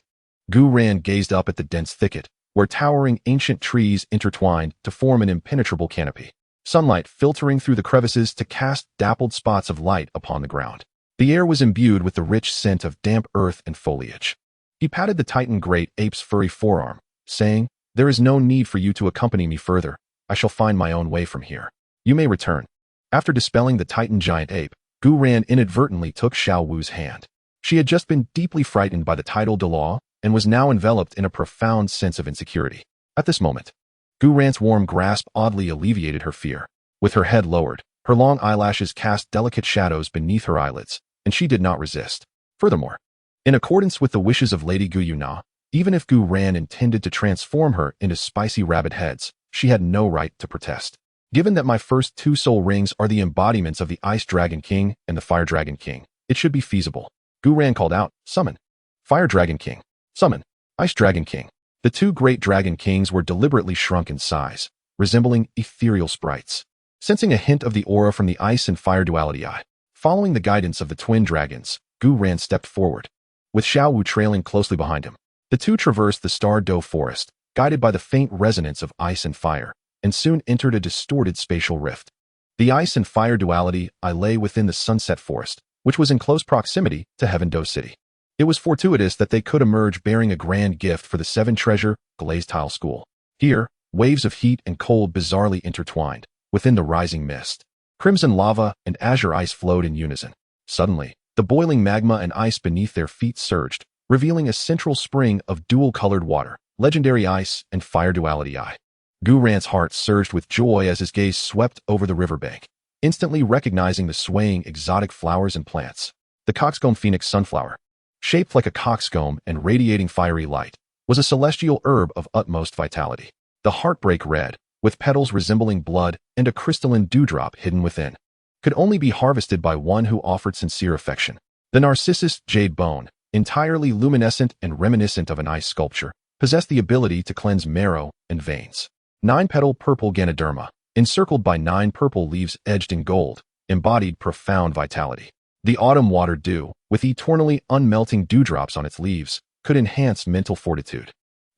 A: Gu Ran gazed up at the dense thicket, where towering ancient trees intertwined to form an impenetrable canopy. Sunlight filtering through the crevices to cast dappled spots of light upon the ground. The air was imbued with the rich scent of damp earth and foliage. He patted the Titan Great Ape's furry forearm, saying, "There is no need for you to accompany me further. I shall find my own way from here. You may return." After dispelling the Titan Giant Ape, Gu Ran inadvertently took Xiao Wu's hand. She had just been deeply frightened by the title Douluo and was now enveloped in a profound sense of insecurity. At this moment, Gu Ran's warm grasp oddly alleviated her fear. With her head lowered, her long eyelashes cast delicate shadows beneath her eyelids, and she did not resist. Furthermore, in accordance with the wishes of Lady Gu Yuena, even if Gu Ran intended to transform her into spicy rabbit heads, she had no right to protest. Given that my first two soul rings are the embodiments of the Ice Dragon King and the Fire Dragon King, it should be feasible. Gu Ran called out, "Summon! Fire Dragon King! Summon! Ice Dragon King!" The two great dragon kings were deliberately shrunk in size, resembling ethereal sprites. Sensing a hint of the aura from the Ice and Fire Duality Eye, following the guidance of the twin dragons, Gu Ran stepped forward, with Xiao Wu trailing closely behind him. The two traversed the Star Doe forest, guided by the faint resonance of ice and fire, and soon entered a distorted spatial rift. The Ice and Fire Duality Eye lay within the Sunset Forest, which was in close proximity to Heaven Doe City. It was fortuitous that they could emerge bearing a grand gift for the Seven Treasure Glazed Tile School. Here, waves of heat and cold bizarrely intertwined, within the rising mist. Crimson lava and azure ice flowed in unison. Suddenly, the boiling magma and ice beneath their feet surged, revealing a central spring of dual-colored water, legendary ice, and fire duality eye. Gu Ran's heart surged with joy as his gaze swept over the riverbank, instantly recognizing the swaying exotic flowers and plants. The coxcomb phoenix sunflower, shaped like a coxcomb and radiating fiery light, was a celestial herb of utmost vitality. The heartbreak red, with petals resembling blood and a crystalline dewdrop hidden within, could only be harvested by one who offered sincere affection. The narcissus jade bone, entirely luminescent and reminiscent of an ice sculpture, possessed the ability to cleanse marrow and veins. 9-petal purple ganoderma, encircled by 9 purple leaves edged in gold, embodied profound vitality. The autumn water dew, with eternally unmelting dewdrops on its leaves, could enhance mental fortitude.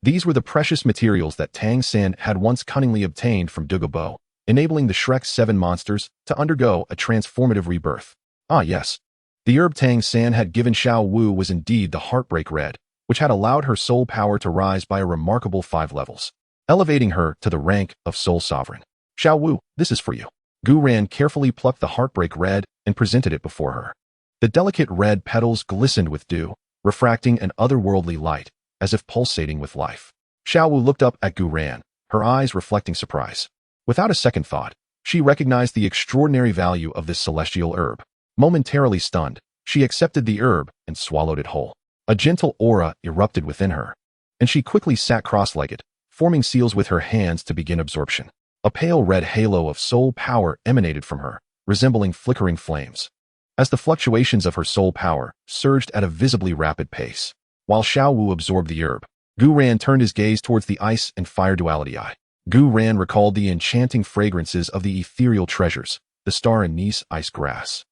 A: These were the precious materials that Tang San had once cunningly obtained from Douluo, enabling the Shrek 7 monsters to undergo a transformative rebirth. Ah yes, the herb Tang San had given Xiao Wu was indeed the heartbreak red, which had allowed her soul power to rise by a remarkable 5 levels, elevating her to the rank of soul sovereign. Xiao Wu, this is for you. Gu Ran carefully plucked the heartbreak red and presented it before her. The delicate red petals glistened with dew, refracting an otherworldly light, as if pulsating with life. Xiao Wu looked up at Gu Ran, her eyes reflecting surprise. Without a second thought, she recognized the extraordinary value of this celestial herb. Momentarily stunned, she accepted the herb and swallowed it whole. A gentle aura erupted within her, and she quickly sat cross-legged, forming seals with her hands to begin absorption. A pale red halo of soul power emanated from her, resembling flickering flames. As the fluctuations of her soul power surged at a visibly rapid pace, while Xiao Wu absorbed the herb, Gu Ran turned his gaze towards the ice and fire duality eye. Gu Ran recalled the enchanting fragrances of the ethereal treasures, the star anise ice grass,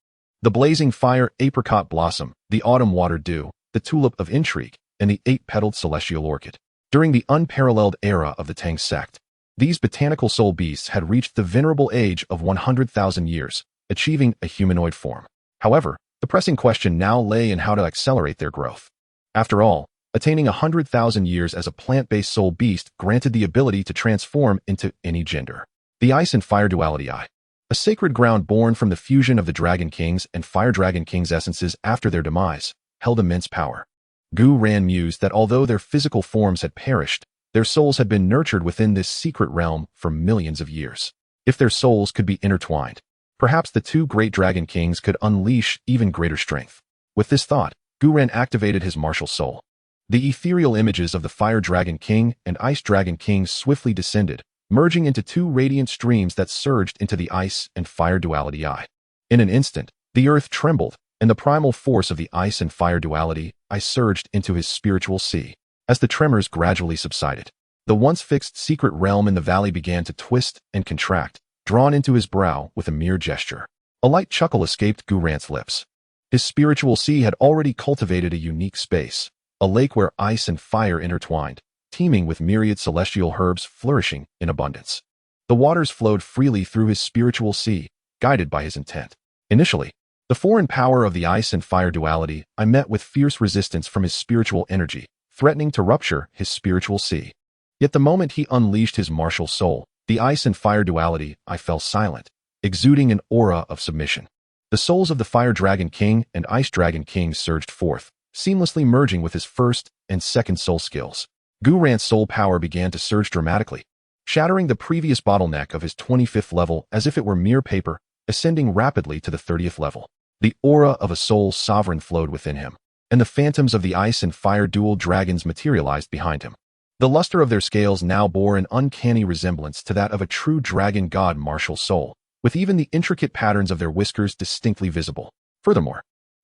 A: the blazing fire apricot blossom, the autumn water dew, the tulip of intrigue, and the 8-petaled celestial orchid. During the unparalleled era of the Tang sect, these botanical soul beasts had reached the venerable age of 100,000 years, achieving a humanoid form. However, the pressing question now lay in how to accelerate their growth. After all, attaining 100,000 years as a plant-based soul beast granted the ability to transform into any gender. The ice and fire duality eye, a sacred ground born from the fusion of the Dragon Kings and Fire Dragon King's essences after their demise, held immense power. Gu Ran mused that although their physical forms had perished, their souls had been nurtured within this secret realm for millions of years. If their souls could be intertwined, perhaps the 2 great Dragon Kings could unleash even greater strength. With this thought, Gu Ran activated his martial soul. The ethereal images of the Fire Dragon King and Ice Dragon King swiftly descended, merging into 2 radiant streams that surged into the ice and fire duality eye. In an instant, the earth trembled, and the primal force of the ice and fire duality eye surged into his spiritual sea. As the tremors gradually subsided, the once fixed secret realm in the valley began to twist and contract, drawn into his brow with a mere gesture. A light chuckle escaped Gu Ran's lips. His spiritual sea had already cultivated a unique space, a lake where ice and fire intertwined, teeming with myriad celestial herbs flourishing in abundance. The waters flowed freely through his spiritual sea, guided by his intent. Initially, the foreign power of the ice and fire duality I met with fierce resistance from his spiritual energy, threatening to rupture his spiritual sea. Yet the moment he unleashed his martial soul, the ice and fire duality I fell silent, exuding an aura of submission. The souls of the Fire Dragon King and Ice Dragon King surged forth, seamlessly merging with his first and second soul skills. Gu Ran's soul power began to surge dramatically, shattering the previous bottleneck of his 25th level as if it were mere paper, ascending rapidly to the 30th level. The aura of a soul sovereign flowed within him, and the phantoms of the ice and fire dual dragons materialized behind him. The luster of their scales now bore an uncanny resemblance to that of a true dragon god martial soul, with even the intricate patterns of their whiskers distinctly visible. Furthermore,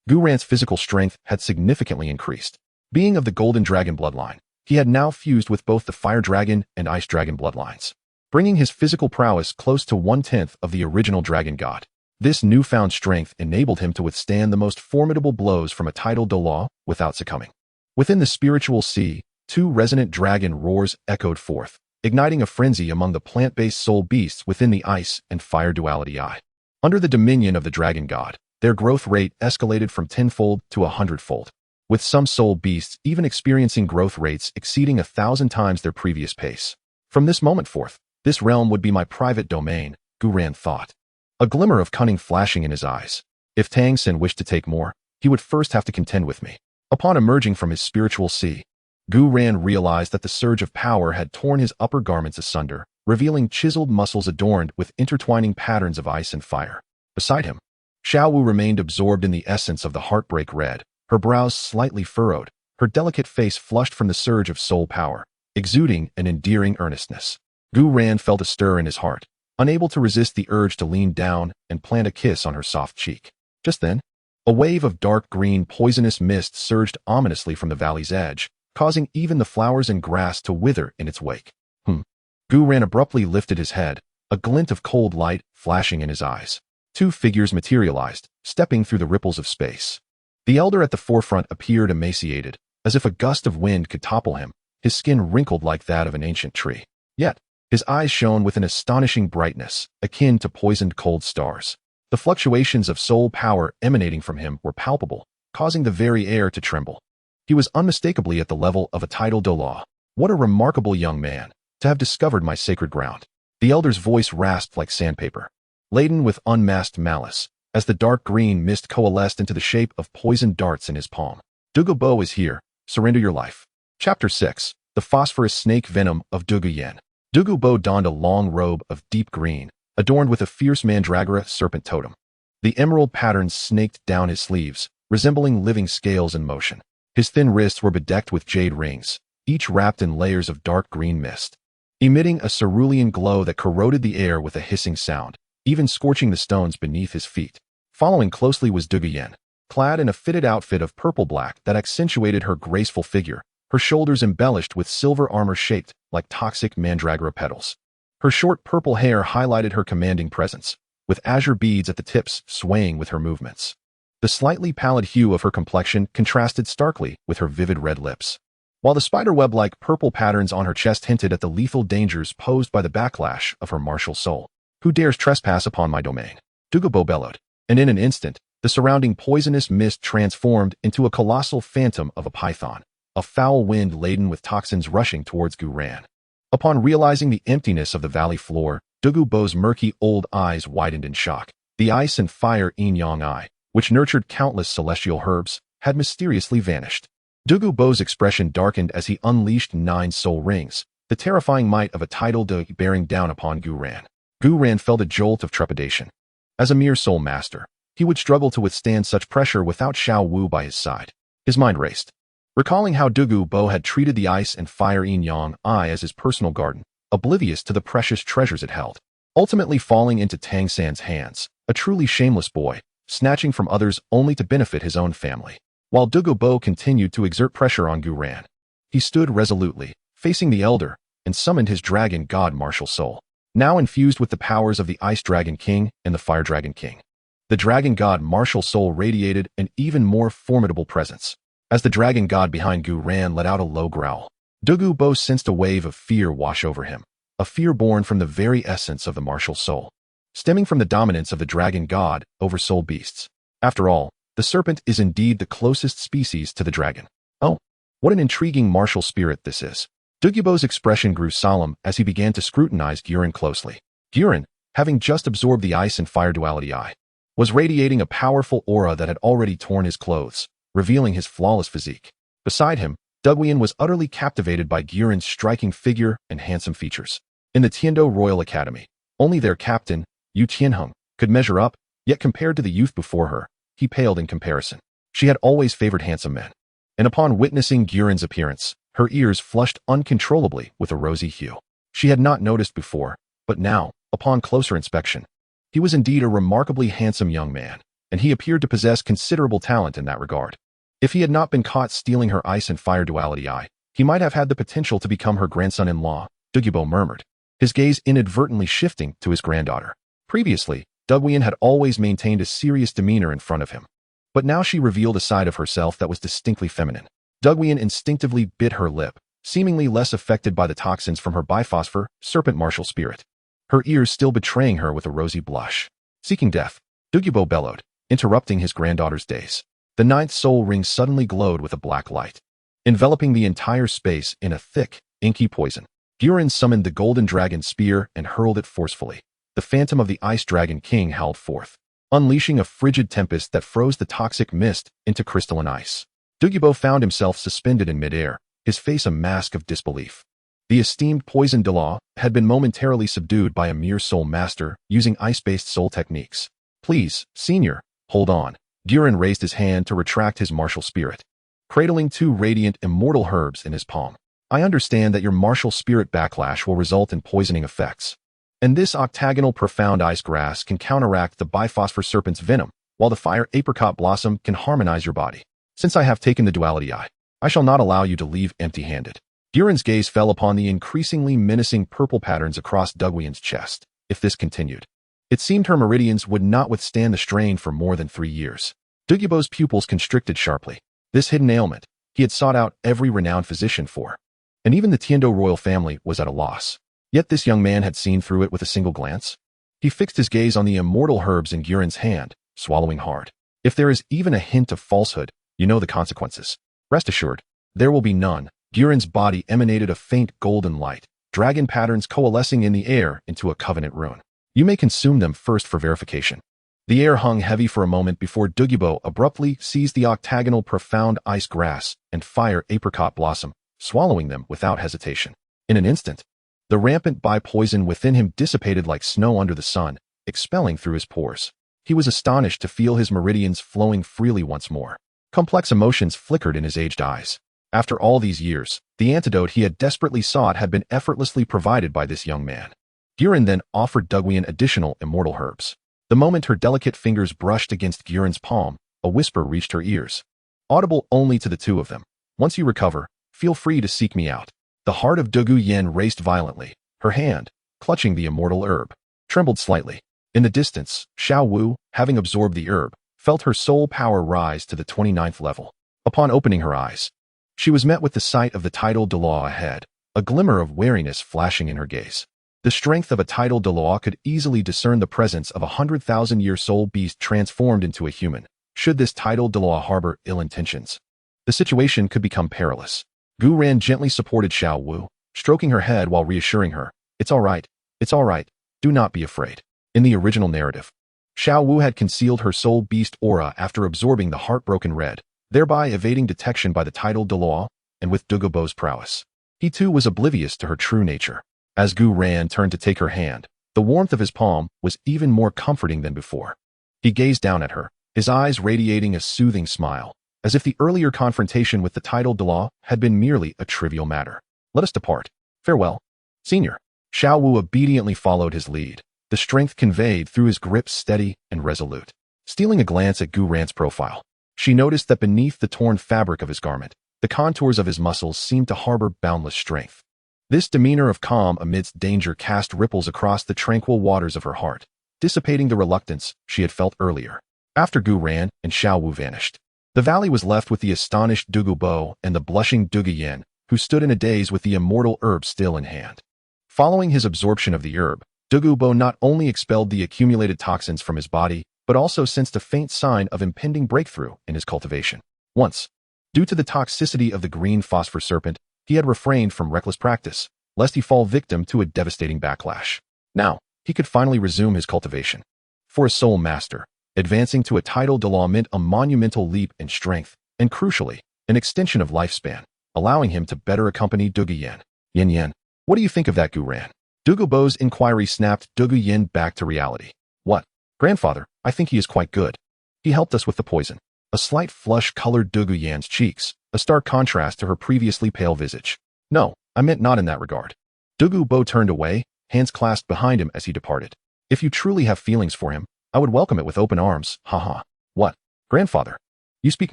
A: Gu Ran's physical strength had significantly increased. Being of the Golden Dragon bloodline, he had now fused with both the Fire Dragon and Ice Dragon bloodlines, bringing his physical prowess close to 1/10 of the original dragon god. This newfound strength enabled him to withstand the most formidable blows from a tidal Douluo without succumbing. Within the spiritual sea, 2 resonant dragon roars echoed forth, igniting a frenzy among the plant-based soul beasts within the ice and fire duality eye. Under the dominion of the dragon god, their growth rate escalated from 10-fold to 100-fold, with some soul beasts even experiencing growth rates exceeding 1,000 times their previous pace. From this moment forth, this realm would be my private domain, Gu Ran thought, a glimmer of cunning flashing in his eyes. If Tang San wished to take more, he would first have to contend with me. Upon emerging from his spiritual sea, Gu Ran realized that the surge of power had torn his upper garments asunder, revealing chiseled muscles adorned with intertwining patterns of ice and fire. Beside him, Xiao Wu remained absorbed in the essence of the heartbreak red, her brows slightly furrowed, her delicate face flushed from the surge of soul power, exuding an endearing earnestness. Gu Ran felt a stir in his heart, unable to resist the urge to lean down and plant a kiss on her soft cheek. Just then, a wave of dark green poisonous mist surged ominously from the valley's edge, causing even the flowers and grass to wither in its wake. Gu Ran abruptly lifted his head, a glint of cold light flashing in his eyes. Two figures materialized, stepping through the ripples of space. The elder at the forefront appeared emaciated, as if a gust of wind could topple him, his skin wrinkled like that of an ancient tree. Yet, his eyes shone with an astonishing brightness, akin to poisoned cold stars. The fluctuations of soul power emanating from him were palpable, causing the very air to tremble. He was unmistakably at the level of a tidal Douluo. What a remarkable young man, to have discovered my sacred ground. The elder's voice rasped like sandpaper, laden with unmasked malice, as the dark green mist coalesced into the shape of poisoned darts in his palm. Gu Bo is here. Surrender your life. Chapter 6. The Phosphorus Snake Venom of Gu Yuena. Gu Bo donned a long robe of deep green, adorned with a fierce mandragora serpent totem. The emerald patterns snaked down his sleeves, resembling living scales in motion. His thin wrists were bedecked with jade rings, each wrapped in layers of dark green mist, emitting a cerulean glow that corroded the air with a hissing sound, even scorching the stones beneath his feet. Following closely was Gu Yuena, clad in a fitted outfit of purple-black that accentuated her graceful figure, her shoulders embellished with silver armor shaped like toxic mandragora petals. Her short purple hair highlighted her commanding presence, with azure beads at the tips swaying with her movements. The slightly pallid hue of her complexion contrasted starkly with her vivid red lips, while the spiderweb-like purple patterns on her chest hinted at the lethal dangers posed by the backlash of her martial soul. Who dares trespass upon my domain? Gu Bo bellowed, and in an instant, the surrounding poisonous mist transformed into a colossal phantom of a python, a foul wind laden with toxins rushing towards Gu Ran. Upon realizing the emptiness of the valley floor, Gu Bo's murky old eyes widened in shock. The ice and fire yin-yang eye, which nurtured countless celestial herbs, had mysteriously vanished. Gu Bo's expression darkened as he unleashed 9 soul rings, the terrifying might of a tidal De bearing down upon Gu Ran. Gu Ran felt a jolt of trepidation. As a mere soul master, he would struggle to withstand such pressure without Xiao Wu by his side. His mind raced, recalling how Gu Bo had treated the ice and fire yin-yang eye as his personal garden, oblivious to the precious treasures it held. Ultimately falling into Tang San's hands, a truly shameless boy, snatching from others only to benefit his own family. While Gu Bo continued to exert pressure on Gu Ran, he stood resolutely, facing the elder, and summoned his dragon god martial soul, now infused with the powers of the Ice Dragon King and the Fire Dragon King. The dragon god martial soul radiated an even more formidable presence. As the dragon god behind Gu Ran let out a low growl, Gu Bo sensed a wave of fear wash over him, a fear born from the very essence of the martial soul, stemming from the dominance of the dragon god over soul beasts. After all, the serpent is indeed the closest species to the dragon. Oh, what an intriguing martial spirit this is. Gu Bo's expression grew solemn as he began to scrutinize Gu Yuena closely. Gu Yuena, having just absorbed the ice and fire duality eye, was radiating a powerful aura that had already torn his clothes, revealing his flawless physique. Beside him, Gu Yuena was utterly captivated by Gu Yuena's striking figure and handsome features. In the Tiando Royal Academy, only their captain, Yu Tianheng, could measure up, yet compared to the youth before her, he paled in comparison. She had always favored handsome men, and upon witnessing Gu Yuena's appearance, her ears flushed uncontrollably with a rosy hue. She had not noticed before, but now, upon closer inspection, he was indeed a remarkably handsome young man, and he appeared to possess considerable talent in that regard. If he had not been caught stealing her ice and fire duality eye, he might have had the potential to become her grandson-in-law, Gu Bo murmured, his gaze inadvertently shifting to his granddaughter. Previously, Gu Yuena had always maintained a serious demeanor in front of him, but now she revealed a side of herself that was distinctly feminine. Gu Yuena instinctively bit her lip, seemingly less affected by the toxins from her biphosphor, serpent martial spirit, her ears still betraying her with a rosy blush. Seeking death, Gu Bo bellowed, interrupting his granddaughter's days. The 9th soul ring suddenly glowed with a black light, enveloping the entire space in a thick, inky poison. Gu Yuena summoned the golden dragon spear and hurled it forcefully. The phantom of the Ice Dragon King howled forth, unleashing a frigid tempest that froze the toxic mist into crystalline ice. Douluo found himself suspended in midair, his face a mask of disbelief. The esteemed poison Douluo had been momentarily subdued by a mere soul master using ice-based soul techniques. Please, senior, hold on. Gu Yuena raised his hand to retract his martial spirit, cradling two radiant immortal herbs in his palm. I understand that your martial spirit backlash will result in poisoning effects. And this octagonal profound ice grass can counteract the biphosphor serpent's venom, while the fire apricot blossom can harmonize your body. Since I have taken the duality eye, I shall not allow you to leave empty-handed. Gu Yuena's gaze fell upon the increasingly menacing purple patterns across Gu Yuena's chest. If this continued, it seemed her meridians would not withstand the strain for more than 3 years. Douluo's pupils constricted sharply. This hidden ailment, he had sought out every renowned physician for. And even the Tiando royal family was at a loss. Yet this young man had seen through it with a single glance. He fixed his gaze on the immortal herbs in Gu Yuena's hand, swallowing hard. If there is even a hint of falsehood, you know the consequences. Rest assured, there will be none. Gu Yuena's body emanated a faint golden light, dragon patterns coalescing in the air into a covenant rune. You may consume them first for verification. The air hung heavy for a moment before Douluo abruptly seized the octagonal profound ice grass and fire apricot blossom, swallowing them without hesitation. In an instant, the rampant bi-poison within him dissipated like snow under the sun, expelling through his pores. He was astonished to feel his meridians flowing freely once more. Complex emotions flickered in his aged eyes. After all these years, the antidote he had desperately sought had been effortlessly provided by this young man. Gu Yuena then offered Gu Yuena additional immortal herbs. The moment her delicate fingers brushed against Gu Yuena's palm, a whisper reached her ears. Audible only to the two of them. Once you recover, feel free to seek me out. The heart of Gu Yuena raced violently. Her hand, clutching the immortal herb, trembled slightly. In the distance, Xiao Wu, having absorbed the herb, felt her soul power rise to the 29th level. Upon opening her eyes, she was met with the sight of the tidal Douluo ahead, a glimmer of wariness flashing in her gaze. The strength of a tidal Douluo could easily discern the presence of a 100,000-year soul beast transformed into a human. Should this tidal Douluo harbor ill intentions, the situation could become perilous. Gu Yuena gently supported Xiao Wu, stroking her head while reassuring her. It's all right. It's all right. Do not be afraid. In the original narrative, Xiao Wu had concealed her soul beast aura after absorbing the heartbroken red, thereby evading detection by the tidal Douluo, and with Douluo's prowess, he too was oblivious to her true nature. As Gu Yuena turned to take her hand, the warmth of his palm was even more comforting than before. He gazed down at her, his eyes radiating a soothing smile, as if the earlier confrontation with the tidal Douluo had been merely a trivial matter. Let us depart. Farewell, senior. Xiao Wu obediently followed his lead, the strength conveyed through his grip steady and resolute. Stealing a glance at Gu Yuena's profile, she noticed that beneath the torn fabric of his garment, the contours of his muscles seemed to harbor boundless strength. This demeanor of calm amidst danger cast ripples across the tranquil waters of her heart, dissipating the reluctance she had felt earlier. After Gu Yuena and Xiao Wu vanished, the valley was left with the astonished Douluo and the blushing Gu Yuena, who stood in a daze with the immortal herb still in hand. Following his absorption of the herb, Douluo not only expelled the accumulated toxins from his body, but also sensed a faint sign of impending breakthrough in his cultivation. Once, due to the toxicity of the green phosphor serpent, he had refrained from reckless practice, lest he fall victim to a devastating backlash. Now, he could finally resume his cultivation. For a soul master, advancing to a tidal Douluo meant a monumental leap in strength, and crucially, an extension of lifespan, allowing him to better accompany Gu Yuena. Yen, what do you think of that, Gu Yuena? Douluo's inquiry snapped Gu Yuena back to reality. What? Grandfather, I think he is quite good. He helped us with the poison. A slight flush colored Gu Yuena's cheeks, a stark contrast to her previously pale visage. No, I meant not in that regard. Douluo turned away, hands clasped behind him as he departed. If you truly have feelings for him, I would welcome it with open arms, haha. What? Grandfather? You speak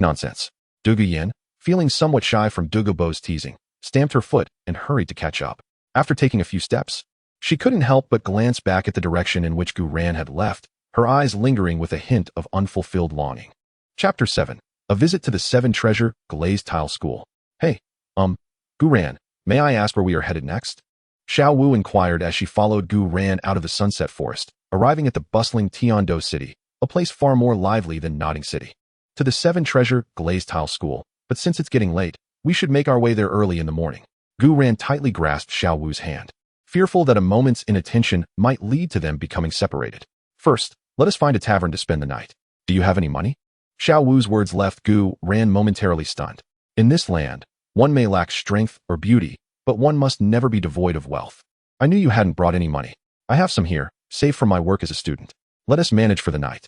A: nonsense. Gu Yuena, feeling somewhat shy from Douluo's teasing, stamped her foot and hurried to catch up. After taking a few steps, she couldn't help but glance back at the direction in which Gu Yuena had left, her eyes lingering with a hint of unfulfilled longing. Chapter 7. A Visit to the Seven-Treasure Glazed Tile School. Hey, Gu Yuena, may I ask where we are headed next? Xiao Wu inquired as she followed Gu Yuena out of the Sunset Forest, arriving at the bustling Tiando City, a place far more lively than Nodding City. To the Seven-Treasure Glazed Tile School, but since it's getting late, we should make our way there early in the morning. Gu Yuena tightly grasped Xiao Wu's hand, fearful that a moment's inattention might lead to them becoming separated. First, let us find a tavern to spend the night. Do you have any money? Xiao Wu's words left Gu Yuena momentarily stunned. In this land, one may lack strength or beauty, but one must never be devoid of wealth. I knew you hadn't brought any money. I have some here, saved from my work as a student. Let us manage for the night.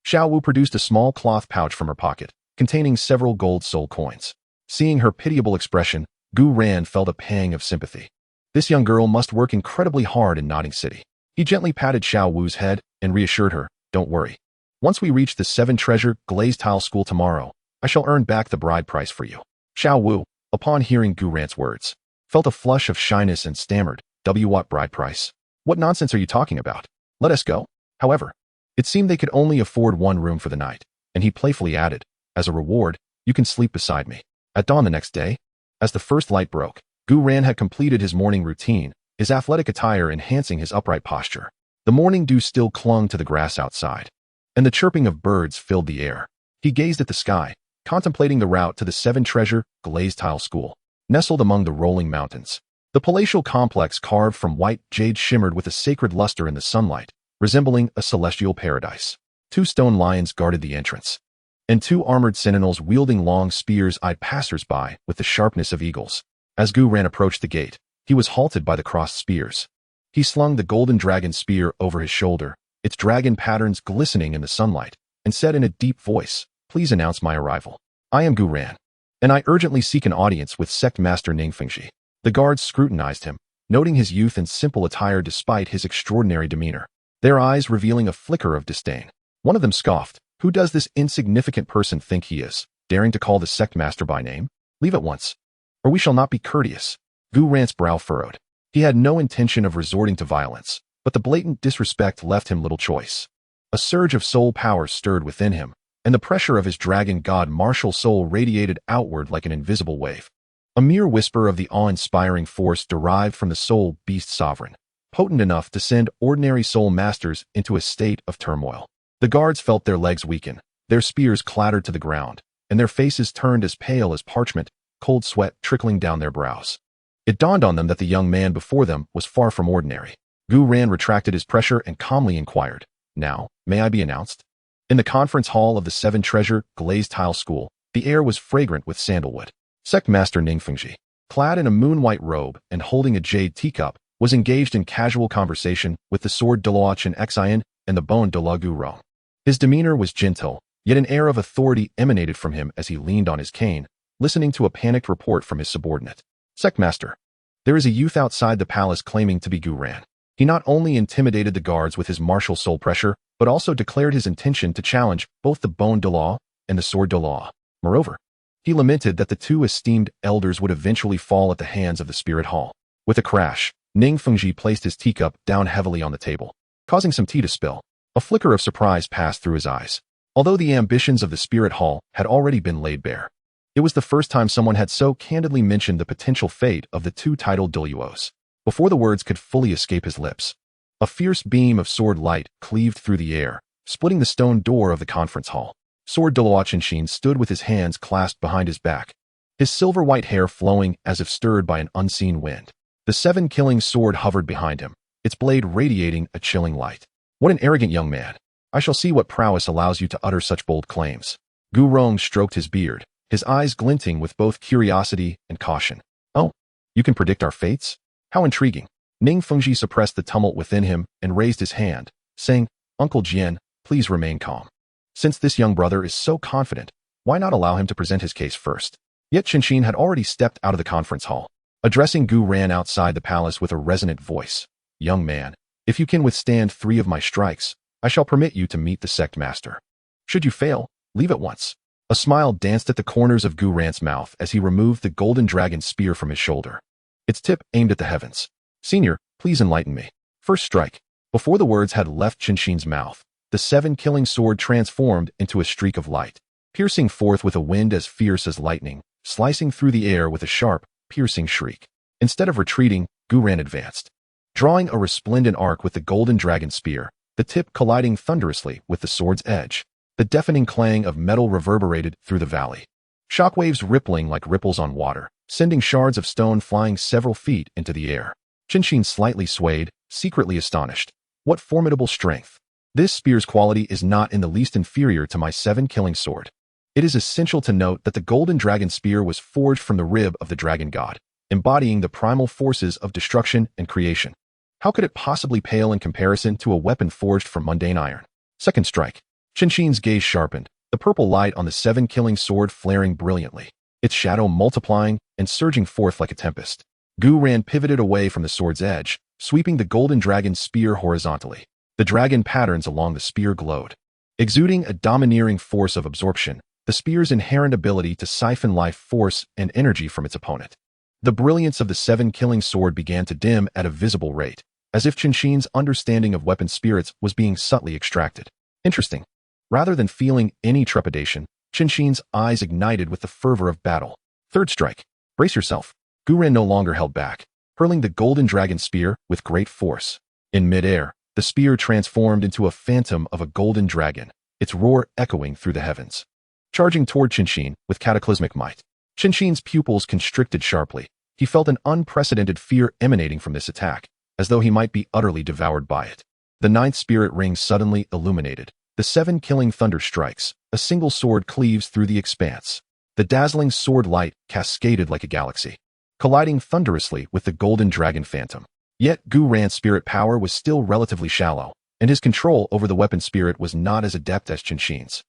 A: Xiao Wu produced a small cloth pouch from her pocket, containing several gold soul coins. Seeing her pitiable expression, Gu Yuena felt a pang of sympathy. This young girl must work incredibly hard in Nodding City. He gently patted Xiao Wu's head and reassured her, don't worry. Once we reach the 7-treasure glazed tile school tomorrow, I shall earn back the bride price for you. Xiao Wu, upon hearing Gu Yuena's words, felt a flush of shyness and stammered, what bride price? What nonsense are you talking about? Let us go. However, it seemed they could only afford one room for the night, and he playfully added, as a reward, you can sleep beside me. At dawn the next day, as the first light broke, Gu Yuena had completed his morning routine, his athletic attire enhancing his upright posture. The morning dew still clung to the grass outside, and the chirping of birds filled the air. He gazed at the sky, contemplating the route to the 7-treasure glazed tile school, nestled among the rolling mountains. The palatial complex carved from white jade shimmered with a sacred luster in the sunlight, resembling a celestial paradise. 2 stone lions guarded the entrance, and 2 armored sentinels wielding long spears eyed passers-by with the sharpness of eagles. As Gu Yuena approached the gate, he was halted by the crossed spears. He slung the golden dragon spear over his shoulder, its dragon patterns glistening in the sunlight, and said in a deep voice, please announce my arrival. I am Gu Yuena, and I urgently seek an audience with Sect Master Ningfengji. The guards scrutinized him, noting his youth and simple attire despite his extraordinary demeanor, their eyes revealing a flicker of disdain. One of them scoffed, who does this insignificant person think he is, daring to call the sect master by name? Leave at once, or we shall not be courteous. Gu Yuena's brow furrowed. He had no intention of resorting to violence, but the blatant disrespect left him little choice. A surge of soul power stirred within him, and the pressure of his dragon god martial soul radiated outward like an invisible wave. A mere whisper of the awe-inspiring force derived from the soul beast sovereign, potent enough to send ordinary soul masters into a state of turmoil. The guards felt their legs weaken, their spears clattered to the ground, and their faces turned as pale as parchment, cold sweat trickling down their brows. It dawned on them that the young man before them was far from ordinary. Gu Yuena retracted his pressure and calmly inquired, now, may I be announced? In the conference hall of the 7-treasure glazed tile school, the air was fragrant with sandalwood. Sect Master Ningfengji, clad in a moon-white robe and holding a jade teacup, was engaged in casual conversation with the sword Douluo Continent and the bone Douluo Gurong. His demeanor was gentle, yet an air of authority emanated from him as he leaned on his cane, listening to a panicked report from his subordinate. Sect Master, there is a youth outside the palace claiming to be Gu Yuena. He not only intimidated the guards with his martial soul pressure, but also declared his intention to challenge both the bone Douluo and the sword Douluo. Moreover, he lamented that the 2 esteemed elders would eventually fall at the hands of the spirit hall. With a crash, Ningfengji placed his teacup down heavily on the table, causing some tea to spill. A flicker of surprise passed through his eyes. Although the ambitions of the spirit hall had already been laid bare, it was the first time someone had so candidly mentioned the potential fate of the 2 titled Douluos. Before the words could fully escape his lips, a fierce beam of sword light cleaved through the air, splitting the stone door of the conference hall. Sword Douluo Continent stood with his hands clasped behind his back, his silver-white hair flowing as if stirred by an unseen wind. The 7-killing sword hovered behind him, its blade radiating a chilling light. What an arrogant young man. I shall see what prowess allows you to utter such bold claims. Gu Rong stroked his beard, his eyes glinting with both curiosity and caution. Oh, you can predict our fates? How intriguing. Ningfengji suppressed the tumult within him and raised his hand, saying, Uncle Jian, please remain calm. Since this young brother is so confident, why not allow him to present his case first? Yet Qinshin had already stepped out of the conference hall, addressing Gu Yuena outside the palace with a resonant voice. Young man, if you can withstand 3 of my strikes, I shall permit you to meet the sect master. Should you fail, leave at once. A smile danced at the corners of Gu Yuena's mouth as he removed the golden dragon spear from his shoulder, its tip aimed at the heavens. Senior, please enlighten me. First strike. Before the words had left Qinshin's mouth, the 7-killing sword transformed into a streak of light, piercing forth with a wind as fierce as lightning, slicing through the air with a sharp, piercing shriek. Instead of retreating, Gu Yuena advanced, drawing a resplendent arc with the golden dragon spear, the tip colliding thunderously with the sword's edge. The deafening clang of metal reverberated through the valley, shockwaves rippling like ripples on water, sending shards of stone flying several feet into the air. Qinshin slightly swayed, secretly astonished. What formidable strength! This spear's quality is not in the least inferior to my 7-killing sword. It is essential to note that the golden dragon spear was forged from the rib of the dragon god, embodying the primal forces of destruction and creation. How could it possibly pale in comparison to a weapon forged from mundane iron? Second strike. Qinshin's gaze sharpened, the purple light on the seven-killing sword flaring brilliantly, its shadow multiplying and surging forth like a tempest. Gu Yuena pivoted away from the sword's edge, sweeping the golden dragon's spear horizontally. The dragon patterns along the spear glowed. Exuding a domineering force of absorption, the spear's inherent ability to siphon life force and energy from its opponent. The brilliance of the seven-killing sword began to dim at a visible rate, as if Qinshin's understanding of weapon spirits was being subtly extracted. Interesting. Rather than feeling any trepidation, Qinshin's eyes ignited with the fervor of battle. Third strike. Brace yourself. Gu Yuena no longer held back, hurling the golden dragon spear with great force. In midair, the spear transformed into a phantom of a golden dragon, its roar echoing through the heavens. Charging toward Qinshin with cataclysmic might. Qinshin's pupils constricted sharply. He felt an unprecedented fear emanating from this attack, as though he might be utterly devoured by it. The ninth spirit ring suddenly illuminated. The seven-killing thunder strikes. A single sword cleaves through the expanse. The dazzling sword light cascaded like a galaxy, colliding thunderously with the golden dragon phantom. Yet Gu Yuena's spirit power was still relatively shallow, and his control over the weapon spirit was not as adept as Qinshin's.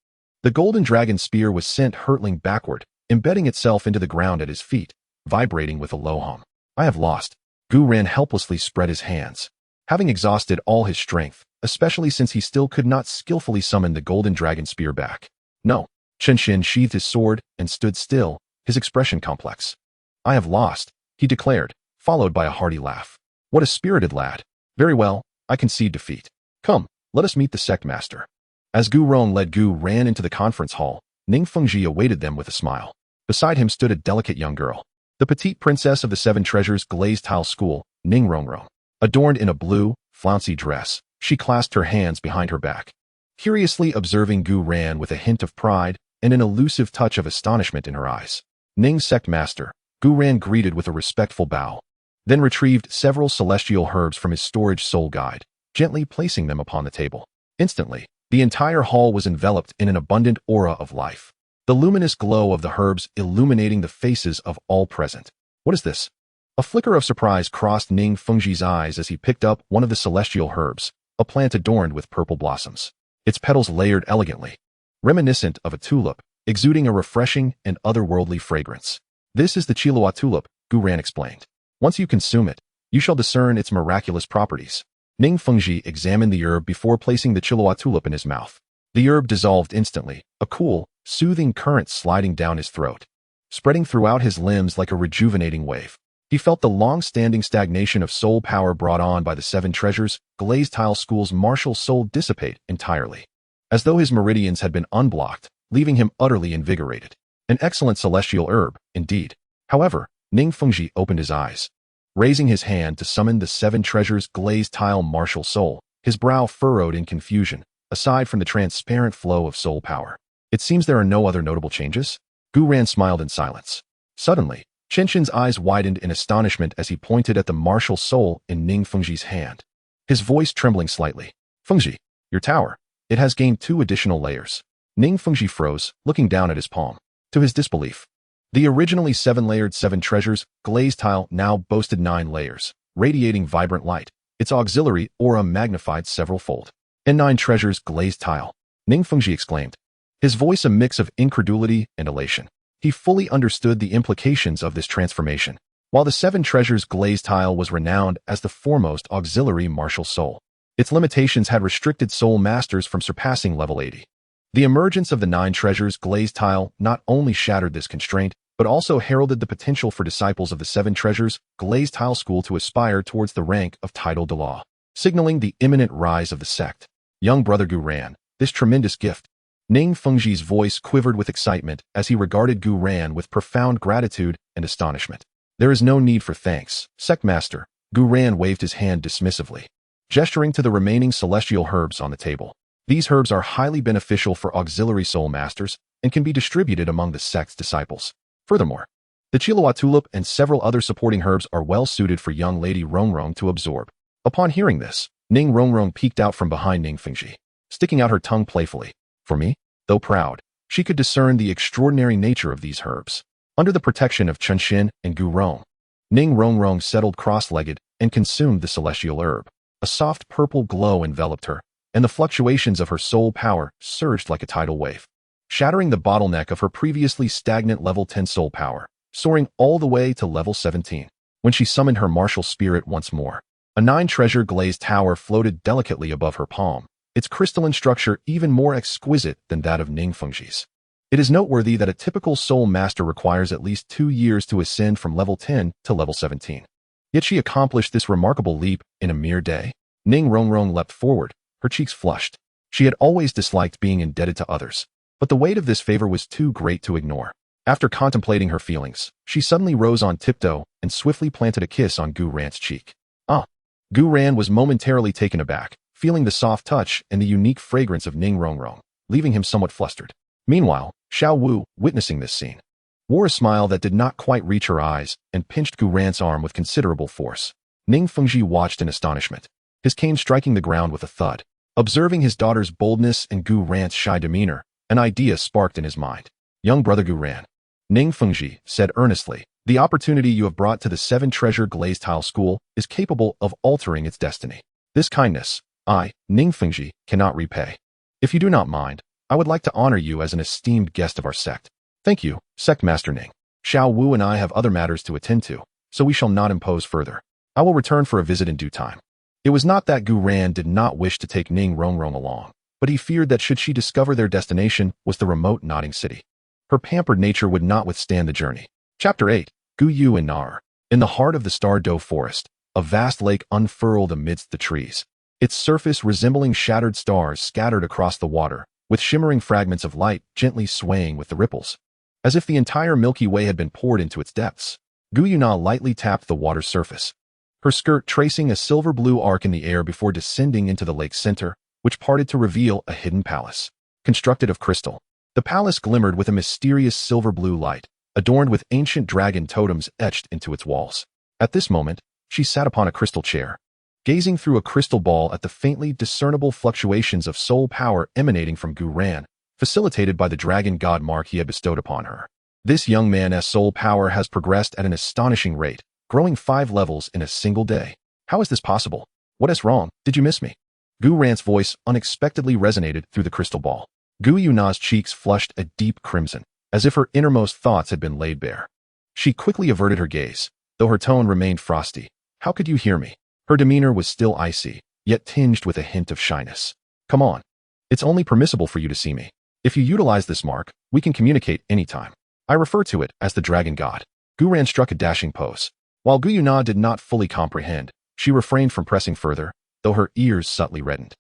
A: The golden dragon spear was sent hurtling backward, embedding itself into the ground at his feet, vibrating with a low hum. I have lost. Gu Yuena helplessly spread his hands. Having exhausted all his strength, especially since he still could not skillfully summon the golden dragon spear back. No. Qinshin sheathed his sword and stood still, his expression complex. I have lost, he declared, followed by a hearty laugh. What a spirited lad. Very well, I concede defeat. Come, let us meet the sect master. As Gu Yuena led Gu ran into the conference hall, Ning Fengji awaited them with a smile. Beside him stood a delicate young girl, the petite princess of the Seven Treasures glazed tile school, Ning Rongrong. Adorned in a blue, flouncy dress, she clasped her hands behind her back. Curiously observing Gu Yuena with a hint of pride and an elusive touch of astonishment in her eyes. Ning's sect master, Gu Yuena greeted with a respectful bow, then retrieved several celestial herbs from his storage soul guide, gently placing them upon the table. Instantly, the entire hall was enveloped in an abundant aura of life, the luminous glow of the herbs illuminating the faces of all present. What is this? A flicker of surprise crossed Ning Fengji's eyes as he picked up one of the celestial herbs, a plant adorned with purple blossoms, its petals layered elegantly, reminiscent of a tulip, exuding a refreshing and otherworldly fragrance. This is the Chihuahua tulip, Gu Yuena explained. Once you consume it, you shall discern its miraculous properties. Ning Fengji examined the herb before placing the Chihuahua tulip in his mouth. The herb dissolved instantly, a cool, soothing current sliding down his throat, spreading throughout his limbs like a rejuvenating wave. He felt the long-standing stagnation of soul power brought on by the Seven Treasures glazed tile school's martial soul dissipate entirely, as though his meridians had been unblocked, leaving him utterly invigorated. An excellent celestial herb, indeed. However, Ning Fengji opened his eyes, raising his hand to summon the Seven Treasures glazed tile martial soul, his brow furrowed in confusion, aside from the transparent flow of soul power. It seems there are no other notable changes? Gu Yuena smiled in silence. Suddenly, Qinshin's eyes widened in astonishment as he pointed at the martial soul in Ning Fengji's hand, his voice trembling slightly. Fengji, your tower. It has gained 2 additional layers. Ning Fengji froze, looking down at his palm. To his disbelief, the originally 7-layered Seven Treasures glazed tile now boasted 9 layers, radiating vibrant light, its auxiliary aura magnified several-fold. And 9 treasures glazed tile, Ning Fengji exclaimed, his voice a mix of incredulity and elation. He fully understood the implications of this transformation. While the Seven Treasures glazed tile was renowned as the foremost auxiliary martial soul, its limitations had restricted soul masters from surpassing level 80. The emergence of the 9 treasures glazed tile not only shattered this constraint, but also heralded the potential for disciples of the Seven Treasures glazed tile school to aspire towards the rank of title Douluo, signaling the imminent rise of the sect. Young brother Gu Yuena, this tremendous gift. Ning Fengji's voice quivered with excitement as he regarded Gu Yuena with profound gratitude and astonishment. There is no need for thanks, sect master. Gu Yuena waved his hand dismissively, gesturing to the remaining celestial herbs on the table. These herbs are highly beneficial for auxiliary soul masters and can be distributed among the sect's disciples. Furthermore, the Chihuahua tulip and several other supporting herbs are well suited for young lady Rongrong to absorb. Upon hearing this, Ning Rongrong peeked out from behind Ning Fengji, sticking out her tongue playfully. For me? Though proud, She could discern the extraordinary nature of these herbs. Under the protection of Chunxin and Gu Rong, Ning Rongrong settled cross-legged and consumed the celestial herb. A soft purple glow enveloped her, and the fluctuations of her soul power surged like a tidal wave, shattering the bottleneck of her previously stagnant level 10 soul power, soaring all the way to level 17. When she summoned her martial spirit once more, a 9-treasure glazed tower floated delicately above her palm, its crystalline structure even more exquisite than that of Ning Fengji's. It is noteworthy that a typical soul master requires at least 2 years to ascend from level 10 to level 17. Yet she accomplished this remarkable leap in a mere day. Ning Rongrong leapt forward, her cheeks flushed. She had always disliked being indebted to others, but the weight of this favor was too great to ignore. After contemplating her feelings, she suddenly rose on tiptoe and swiftly planted a kiss on Gu Ran's cheek. Gu Ran was momentarily taken aback, feeling the soft touch and the unique fragrance of Ning Rongrong, leaving him somewhat flustered. Meanwhile, Xiao Wu, witnessing this scene, wore a smile that did not quite reach her eyes and pinched Gu Ran's arm with considerable force. Ning Fengji watched in astonishment, his cane striking the ground with a thud. Observing his daughter's boldness and Gu Ran's shy demeanor, an idea sparked in his mind. Young brother Gu Ran, Ning Fengji said earnestly, the opportunity you have brought to the 7-treasure glazed tile school is capable of altering its destiny. This kindness, I, Ning Fengji, cannot repay. If you do not mind, I would like to honor you as an esteemed guest of our sect. Thank you, Sect Master Ning. Xiao Wu and I have other matters to attend to, so we shall not impose further. I will return for a visit in due time. It was not that Gu Ran did not wish to take Ning Rongrong along, but he feared that should she discover their destination was the remote nodding city, her pampered nature would not withstand the journey. Chapter 8. Gu Yuena. In the heart of the Star Doe Forest, a vast lake unfurled amidst the trees, its surface resembling shattered stars scattered across the water, with shimmering fragments of light gently swaying with the ripples, as if the entire Milky Way had been poured into its depths. Gu Yuena lightly tapped the water's surface, her skirt tracing a silver-blue arc in the air before descending into the lake's center, which parted to reveal a hidden palace. Constructed of crystal, the palace glimmered with a mysterious silver-blue light, adorned with ancient dragon totems etched into its walls. At this moment, she sat upon a crystal chair, gazing through a crystal ball at the faintly discernible fluctuations of soul power emanating from Gu Ran, facilitated by the dragon god mark he had bestowed upon her. This young man's soul power has progressed at an astonishing rate, growing 5 levels in a single day. How is this possible? What is wrong? Did you miss me? Gu Ran's voice unexpectedly resonated through the crystal ball. Gu Yuena's cheeks flushed a deep crimson, as if her innermost thoughts had been laid bare. She quickly averted her gaze, though her tone remained frosty. How could you hear me? Her demeanor was still icy, yet tinged with a hint of shyness. Come on. It's only permissible for you to see me. If you utilize this mark, we can communicate anytime. I refer to it as the dragon god. Gu Ran struck a dashing pose. While Gu Yuena did not fully comprehend, she refrained from pressing further, though her ears subtly reddened.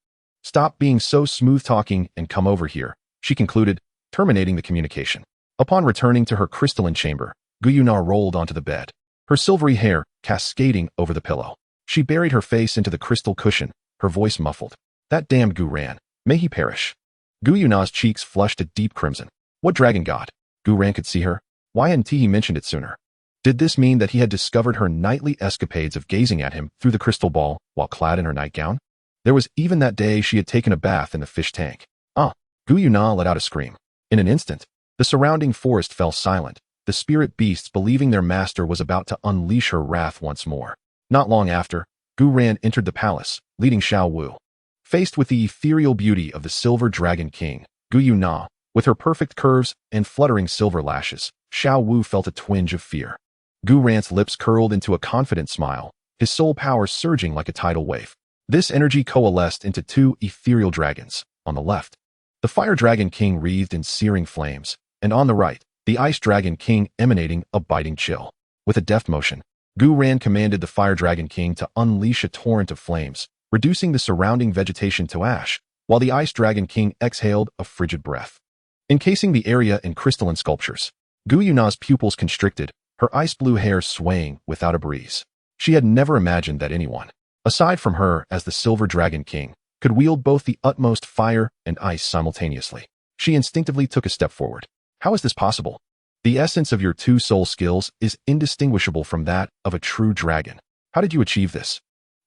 A: Stop being so smooth-talking and come over here, she concluded, terminating the communication. Upon returning to her crystalline chamber, Gu Yuena rolled onto the bed, her silvery hair cascading over the pillow. She buried her face into the crystal cushion, her voice muffled. That damned Gu Ran, may he perish. Gu Yuena's cheeks flushed a deep crimson. What dragon god? Gu Ran could see her. Why hadn't he mentioned it sooner? Did this mean that he had discovered her nightly escapades of gazing at him through the crystal ball while clad in her nightgown? There was even that day she had taken a bath in the fish tank. Gu Yuena let out a scream. In an instant, the surrounding forest fell silent, the spirit beasts believing their master was about to unleash her wrath once more. Not long after, Gu Ran entered the palace, leading Xiao Wu. Faced with the ethereal beauty of the Silver Dragon King, Gu Yuena, with her perfect curves and fluttering silver lashes, Xiao Wu felt a twinge of fear. Gu Ran's lips curled into a confident smile, his soul power surging like a tidal wave. This energy coalesced into 2 ethereal dragons. On the left, the Fire Dragon King wreathed in searing flames, and on the right, the Ice Dragon King emanating a biting chill. With a deft motion, Gu Ran commanded the Fire Dragon King to unleash a torrent of flames, reducing the surrounding vegetation to ash, while the Ice Dragon King exhaled a frigid breath, encasing the area in crystalline sculptures. Gu Yuena's pupils constricted, her ice-blue hair swaying without a breeze. She had never imagined that anyone, aside from her as the Silver Dragon King, could wield both the utmost fire and ice simultaneously. She instinctively took a step forward. How is this possible? The essence of your 2 soul skills is indistinguishable from that of a true dragon. How did you achieve this?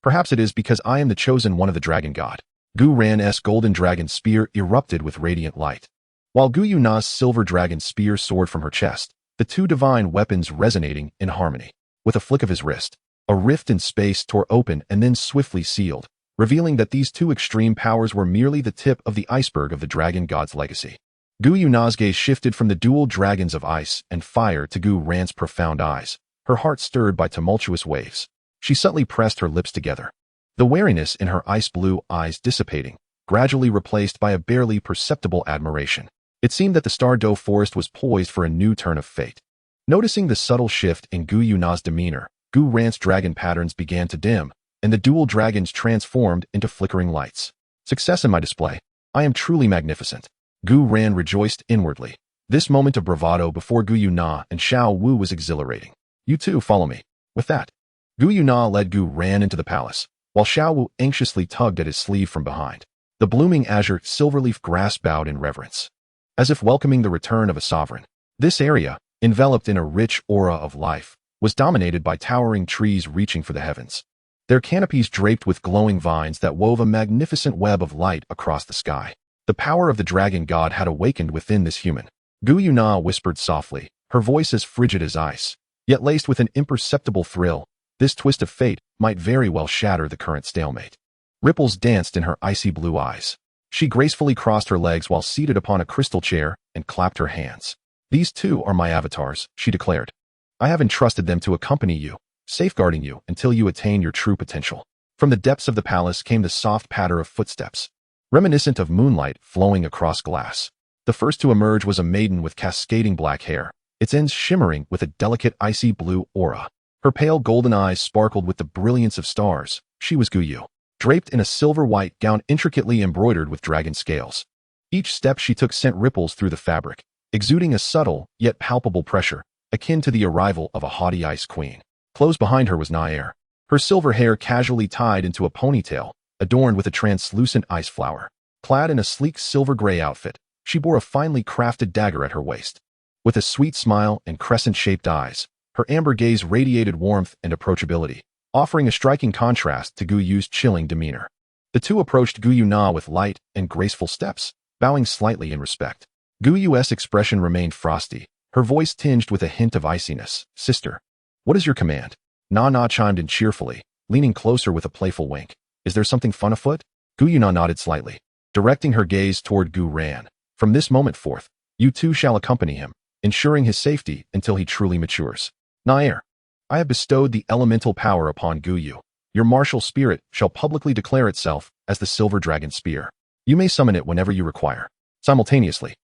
A: Perhaps it is because I am the chosen one of the dragon god. Gu Ran's golden dragon spear erupted with radiant light. while Gu Yuna's silver dragon spear soared from her chest, the two divine weapons resonating in harmony. With a flick of his wrist, a rift in space tore open and then swiftly sealed, revealing that these two extreme powers were merely the tip of the iceberg of the dragon god's legacy. Gu Yuna's gaze shifted from the dual dragons of ice and fire to Gu Ran's profound eyes, her heart stirred by tumultuous waves. She subtly pressed her lips together, the wariness in her ice-blue eyes dissipating, gradually replaced by a barely perceptible admiration. It seemed that the Star-Doe forest was poised for a new turn of fate. Noticing the subtle shift in Gu Yuna's demeanor, Gu Ran's dragon patterns began to dim, and the dual dragons transformed into flickering lights. Success in my display. I am truly magnificent. Gu Ran rejoiced inwardly. This moment of bravado before Gu Yuna and Xiao Wu was exhilarating. You too, follow me. With that, Gu Yuna led Gu Ran into the palace, while Xiao Wu anxiously tugged at his sleeve from behind. The blooming azure silverleaf grass bowed in reverence, as if welcoming the return of a sovereign. This area, enveloped in a rich aura of life, was dominated by towering trees reaching for the heavens, their canopies draped with glowing vines that wove a magnificent web of light across the sky. The power of the dragon god had awakened within this human. Gu Yuna whispered softly, her voice as frigid as ice, yet laced with an imperceptible thrill. This twist of fate might very well shatter the current stalemate. Ripples danced in her icy blue eyes. She gracefully crossed her legs while seated upon a crystal chair and clapped her hands. These two are my avatars, she declared. I have entrusted them to accompany you, safeguarding you until you attain your true potential. From the depths of the palace came the soft patter of footsteps, reminiscent of moonlight flowing across glass. The first to emerge was a maiden with cascading black hair, its ends shimmering with a delicate icy blue aura. Her pale golden eyes sparkled with the brilliance of stars. She was Gu Yu, draped in a silver-white gown intricately embroidered with dragon scales. Each step she took sent ripples through the fabric, exuding a subtle yet palpable pressure, akin to the arrival of a haughty ice queen. Close behind her was Nair, her silver hair casually tied into a ponytail, adorned with a translucent ice flower. Clad in a sleek silver-gray outfit, she bore a finely crafted dagger at her waist. With a sweet smile and crescent-shaped eyes, her amber gaze radiated warmth and approachability, offering a striking contrast to Gu Yu's chilling demeanor. The two approached Gu Yuna with light and graceful steps, bowing slightly in respect. Gu Yu's expression remained frosty, her voice tinged with a hint of iciness. Sister, what is your command? Na chimed in cheerfully, leaning closer with a playful wink. Is there something fun afoot? Gu Yuna nodded slightly, directing her gaze toward Gu Ran. From this moment forth, you two shall accompany him, ensuring his safety until he truly matures. Nair, I have bestowed the elemental power upon Gu Yu. Your martial spirit shall publicly declare itself as the Silver Dragon Spear. You may summon it whenever you require. Simultaneously,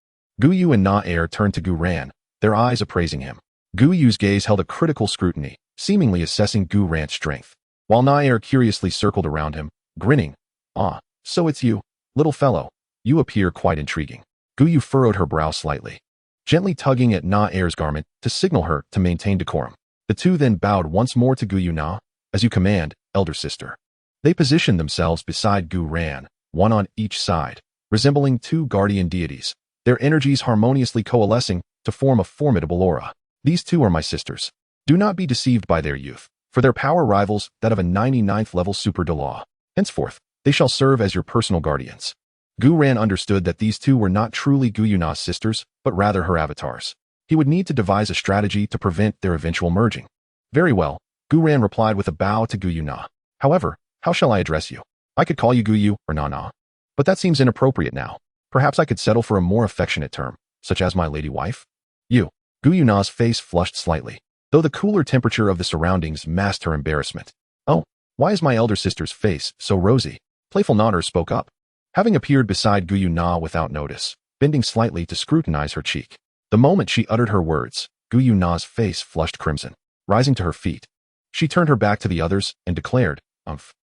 A: Gu Yu and Nair turned to Gu Ran, their eyes appraising him. Gu Yu's gaze held a critical scrutiny, seemingly assessing Gu Ran's strength, while Nair curiously circled around him, grinning. Ah, so it's you, little fellow. You appear quite intriguing. Gu Yu furrowed her brow slightly, gently tugging at Nair's garment to signal her to maintain decorum. The two then bowed once more to Gu Yuna. As you command, elder sister. They positioned themselves beside Gu Ran, one on each side, resembling two guardian deities, their energies harmoniously coalescing to form a formidable aura. These two are my sisters. Do not be deceived by their youth, for their power rivals that of a 99th level super Douluo. Henceforth, they shall serve as your personal guardians. Gu Ran understood that these two were not truly Gu Yuna's sisters, but rather her avatars. He would need to devise a strategy to prevent their eventual merging. Very well, Gu Ran replied with a bow to Gu Yuna. However, how shall I address you? I could call you Gu Yu or Na, but that seems inappropriate now. Perhaps I could settle for a more affectionate term, such as my lady wife? You. Gu Yuna's face flushed slightly, though the cooler temperature of the surroundings masked her embarrassment. Oh, why is my elder sister's face so rosy? Playful Nodder spoke up, having appeared beside Gu Yuna without notice, bending slightly to scrutinize her cheek. The moment she uttered her words, Gu Yuna's face flushed crimson. Rising to her feet, she turned her back to the others and declared,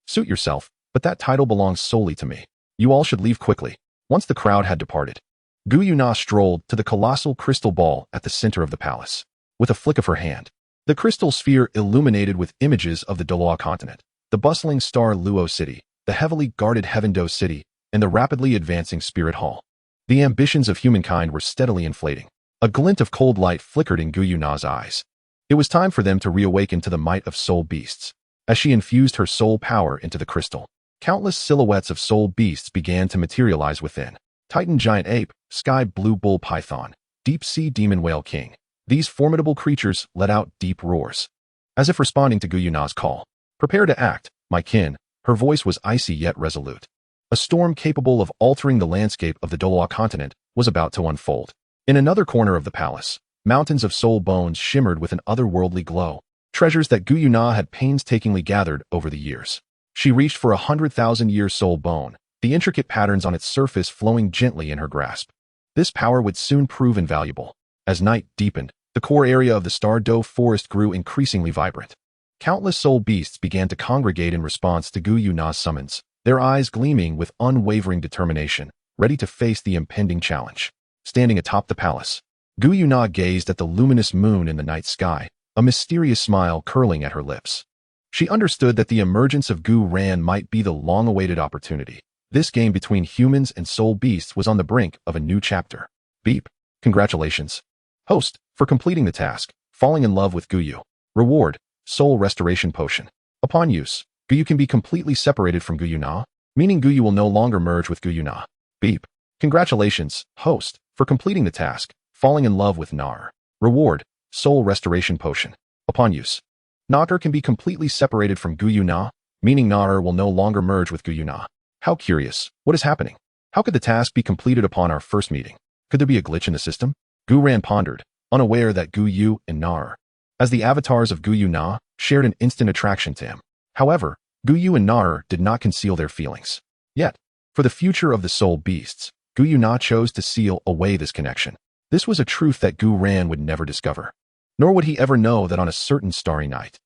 A: suit yourself, but that title belongs solely to me. You all should leave quickly. Once the crowd had departed, Gu Yuna strolled to the colossal crystal ball at the center of the palace. With a flick of her hand, the crystal sphere illuminated with images of the Douluo Continent, the bustling Star Luo City, the heavily guarded Heaven-Do City, and the rapidly advancing Spirit Hall. The ambitions of humankind were steadily inflating. A glint of cold light flickered in Gu Yuna's eyes. It was time for them to reawaken to the might of soul beasts. As she infused her soul power into the crystal, countless silhouettes of soul beasts began to materialize within. Titan giant ape, sky blue bull python, deep sea demon whale king. These formidable creatures let out deep roars, as if responding to Gu Yuena's call. Prepare to act, my kin. Her voice was icy yet resolute. A storm capable of altering the landscape of the Douluo Continent was about to unfold. In another corner of the palace, mountains of soul bones shimmered with an otherworldly glow, treasures that Gu Yuena had painstakingly gathered over the years. She reached for 100,000-year soul bone, the intricate patterns on its surface flowing gently in her grasp. This power would soon prove invaluable. As night deepened, the core area of the Star Doe forest grew increasingly vibrant. Countless soul beasts began to congregate in response to Gu Yuena's summons, their eyes gleaming with unwavering determination, ready to face the impending challenge. Standing atop the palace, Gu Yuena gazed at the luminous moon in the night sky, a mysterious smile curling at her lips. She understood that the emergence of Gu Ran might be the long-awaited opportunity. This game between humans and soul beasts was on the brink of a new chapter. Beep. Congratulations, host, for completing the task, falling in love with Gu Yu. Reward, soul restoration potion. Upon use, Gu Yu can be completely separated from Gu Yuena, meaning Gu Yu will no longer merge with Gu Yuena. Beep. Congratulations, host, for completing the task, falling in love with Nar. Reward, soul restoration potion. Upon use, Nar can be completely separated from Gu Yuena, meaning Nar will no longer merge with Gu Yuena. How curious. What is happening? How could the task be completed upon our first meeting? Could there be a glitch in the system? Gu Ran pondered, unaware that Gu Yu and Nar, as the avatars of Gu Yuena, shared an instant attraction to him. However, Gu Yu and Nar did not conceal their feelings. Yet, for the future of the soul beasts, Gu Yuena chose to seal away this connection. This was a truth that Gu Ran would never discover. Nor would he ever know that on a certain starry night,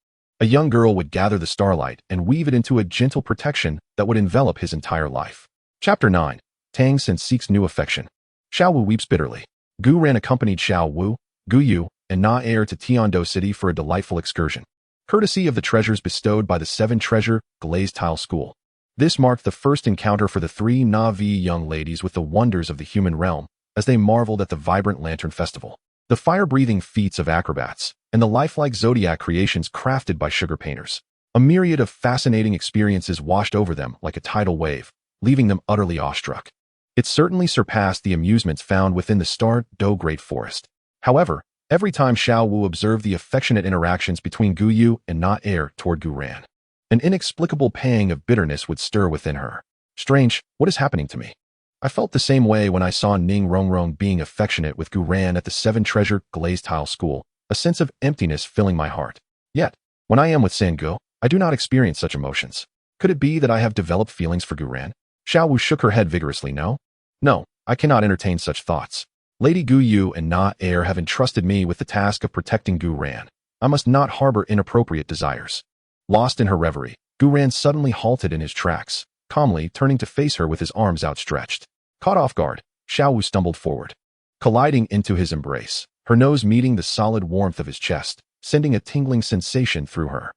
A: a young girl would gather the starlight and weave it into a gentle protection that would envelop his entire life. Chapter 9. Tang San seeks new affection. Xiao Wu weeps bitterly. Gu Ran accompanied Xiao Wu, Gu Yu, and Na Er to Tiando City for a delightful excursion, courtesy of the treasures bestowed by the 7-treasure glazed tile school. This marked the first encounter for the 3 Na'vi young ladies with the wonders of the human realm as they marveled at the vibrant lantern festival, the fire-breathing feats of acrobats, and the lifelike zodiac creations crafted by sugar painters. A myriad of fascinating experiences washed over them like a tidal wave, leaving them utterly awestruck. It certainly surpassed the amusements found within the Star Doe Great Forest. However, every time Xiao Wu observed the affectionate interactions between Gu Yu and Na Er toward Gu Ran, an inexplicable pang of bitterness would stir within her. Strange, what is happening to me? I felt the same way when I saw Ning Rongrong being affectionate with Gu Ran at the 7-treasure glazed tile school, a sense of emptiness filling my heart. Yet, when I am with Sangu, I do not experience such emotions. Could it be that I have developed feelings for Gu Ran? Xiao Wu shook her head vigorously. No, I cannot entertain such thoughts. Lady Gu Yu and Na Er have entrusted me with the task of protecting Gu Ran. I must not harbor inappropriate desires. Lost in her reverie, Gu Ran suddenly halted in his tracks, calmly turning to face her with his arms outstretched. Caught off guard, Xiao Wu stumbled forward, colliding into his embrace, her nose meeting the solid warmth of his chest, sending a tingling sensation through her.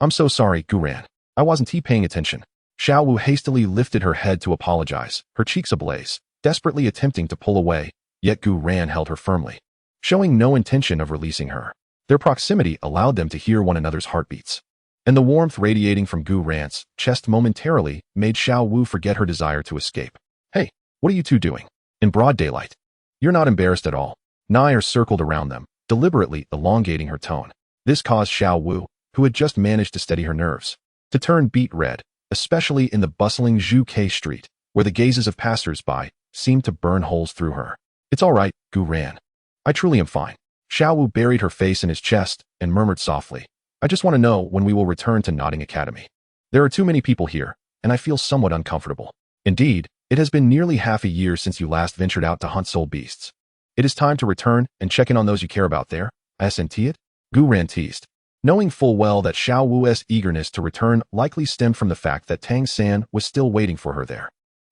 A: I'm so sorry, Gu Ran. I wasn't paying attention. Xiao Wu hastily lifted her head to apologize, her cheeks ablaze, desperately attempting to pull away, yet Gu Ran held her firmly, showing no intention of releasing her. Their proximity allowed them to hear one another's heartbeats, and the warmth radiating from Gu Ran's chest momentarily made Xiao Wu forget her desire to escape. Hey, what are you two doing? In broad daylight. You're not embarrassed at all. Nair circled around them, deliberately elongating her tone. This caused Xiao Wu, who had just managed to steady her nerves, to turn beet red, especially in the bustling Zhu Ke street, where the gazes of passers-by seemed to burn holes through her. It's all right, Gu Ran. I truly am fine. Xiao Wu buried her face in his chest and murmured softly, I just want to know when we will return to Nodding Academy. There are too many people here, and I feel somewhat uncomfortable. Indeed, it has been nearly half a year since you last ventured out to hunt soul beasts. It is time to return and check in on those you care about there. Isn't it? Gu Ran teased, knowing full well that Xiao Wu's eagerness to return likely stemmed from the fact that Tang San was still waiting for her there.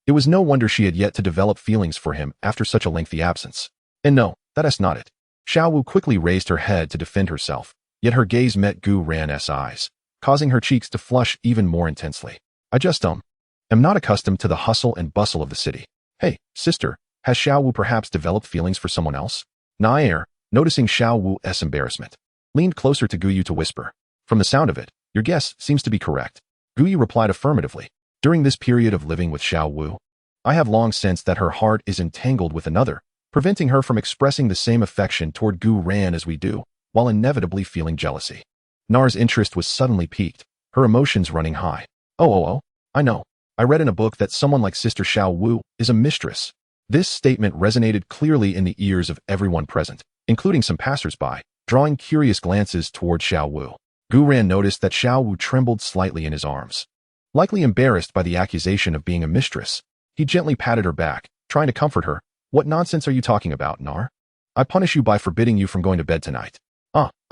A: It was no wonder she had yet to develop feelings for him after such a lengthy absence. And no, that is not it. Xiao Wu quickly raised her head to defend herself, yet her gaze met Gu Ran's eyes, causing her cheeks to flush even more intensely. I just am not accustomed to the hustle and bustle of the city. Hey, sister, has Xiao Wu perhaps developed feelings for someone else? Nair, noticing Xiao Wu's embarrassment, leaned closer to Gu Yu to whisper. From the sound of it, your guess seems to be correct. Gu Yu replied affirmatively. During this period of living with Xiao Wu, I have long sensed that her heart is entangled with another, preventing her from expressing the same affection toward Gu Ran as we do, while inevitably feeling jealousy. Nar's interest was suddenly piqued, her emotions running high. Oh, I know. I read in a book that someone like Sister Xiao Wu is a mistress. This statement resonated clearly in the ears of everyone present, including some passers-by, drawing curious glances toward Xiao Wu. Gu Ran noticed that Xiao Wu trembled slightly in his arms. Likely embarrassed by the accusation of being a mistress, he gently patted her back, trying to comfort her. What nonsense are you talking about, Nar? I punish you by forbidding you from going to bed tonight.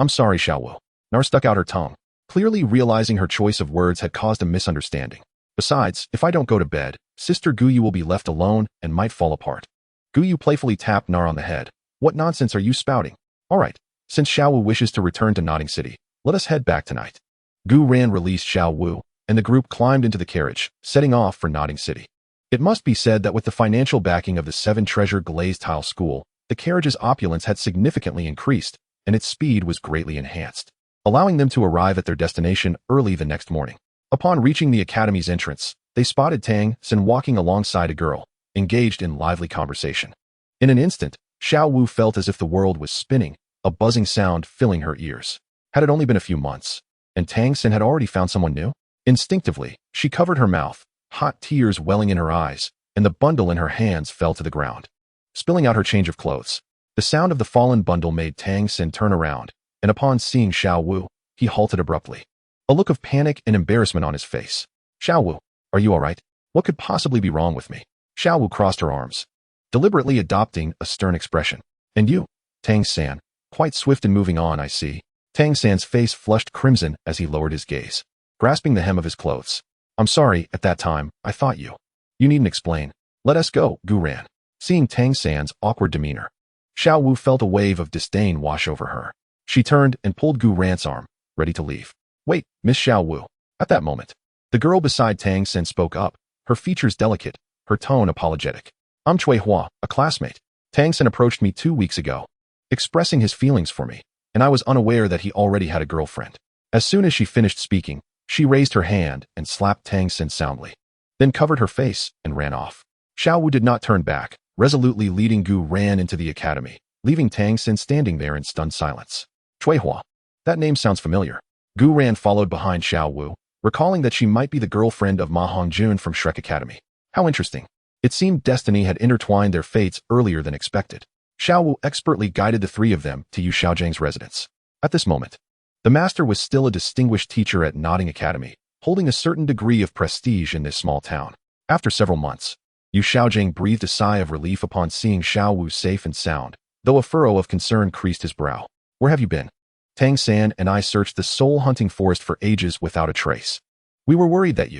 A: I'm sorry, Xiao Wu. Nar stuck out her tongue, clearly realizing her choice of words had caused a misunderstanding. Besides, if I don't go to bed, Sister Gu Yu will be left alone and might fall apart. Gu Yu playfully tapped Nar on the head. What nonsense are you spouting? All right, since Xiao Wu wishes to return to Nodding City, let us head back tonight. Gu Ran released Xiao Wu, and the group climbed into the carriage, setting off for Nodding City. It must be said that with the financial backing of the Seven Treasure Glazed Tile School, the carriage's opulence had significantly increased, and its speed was greatly enhanced, allowing them to arrive at their destination early the next morning. Upon reaching the academy's entrance, they spotted Tang San walking alongside a girl, engaged in lively conversation. In an instant, Xiao Wu felt as if the world was spinning, a buzzing sound filling her ears. Had it only been a few months, and Tang San had already found someone new? Instinctively, she covered her mouth, hot tears welling in her eyes, and the bundle in her hands fell to the ground, spilling out her change of clothes. The sound of the fallen bundle made Tang San turn around, and upon seeing Xiao Wu, he halted abruptly, a look of panic and embarrassment on his face. Xiao Wu, are you all right? What could possibly be wrong with me? Xiao Wu crossed her arms, deliberately adopting a stern expression. And you, Tang San, quite swift in moving on, I see. Tang San's face flushed crimson as he lowered his gaze, grasping the hem of his clothes. I'm sorry, at that time, I thought you. You needn't explain. Let us go, Gu Ran. Seeing Tang San's awkward demeanor, Xiao Wu felt a wave of disdain wash over her. She turned and pulled Gu Ran's arm, ready to leave. Wait, Miss Xiao Wu. At that moment, the girl beside Tang San spoke up, her features delicate, her tone apologetic. I'm Cui Hua, a classmate. Tang San approached me 2 weeks ago, expressing his feelings for me, and I was unaware that he already had a girlfriend. As soon as she finished speaking, she raised her hand and slapped Tang San soundly, then covered her face and ran off. Xiao Wu did not turn back, resolutely leading Gu Ran into the academy, leaving Tang San standing there in stunned silence. Cui Hua. That name sounds familiar. Gu Ran followed behind Xiao Wu, recalling that she might be the girlfriend of Ma Hongjun from Shrek Academy. How interesting. It seemed destiny had intertwined their fates earlier than expected. Xiao Wu expertly guided the three of them to Yu Xiaojiang's residence. At this moment, the master was still a distinguished teacher at Nodding Academy, holding a certain degree of prestige in this small town. After several months, Yu Xiaojiang breathed a sigh of relief upon seeing Xiao Wu safe and sound, though a furrow of concern creased his brow. Where have you been? Tang San and I searched the soul-hunting forest for ages without a trace. We were worried that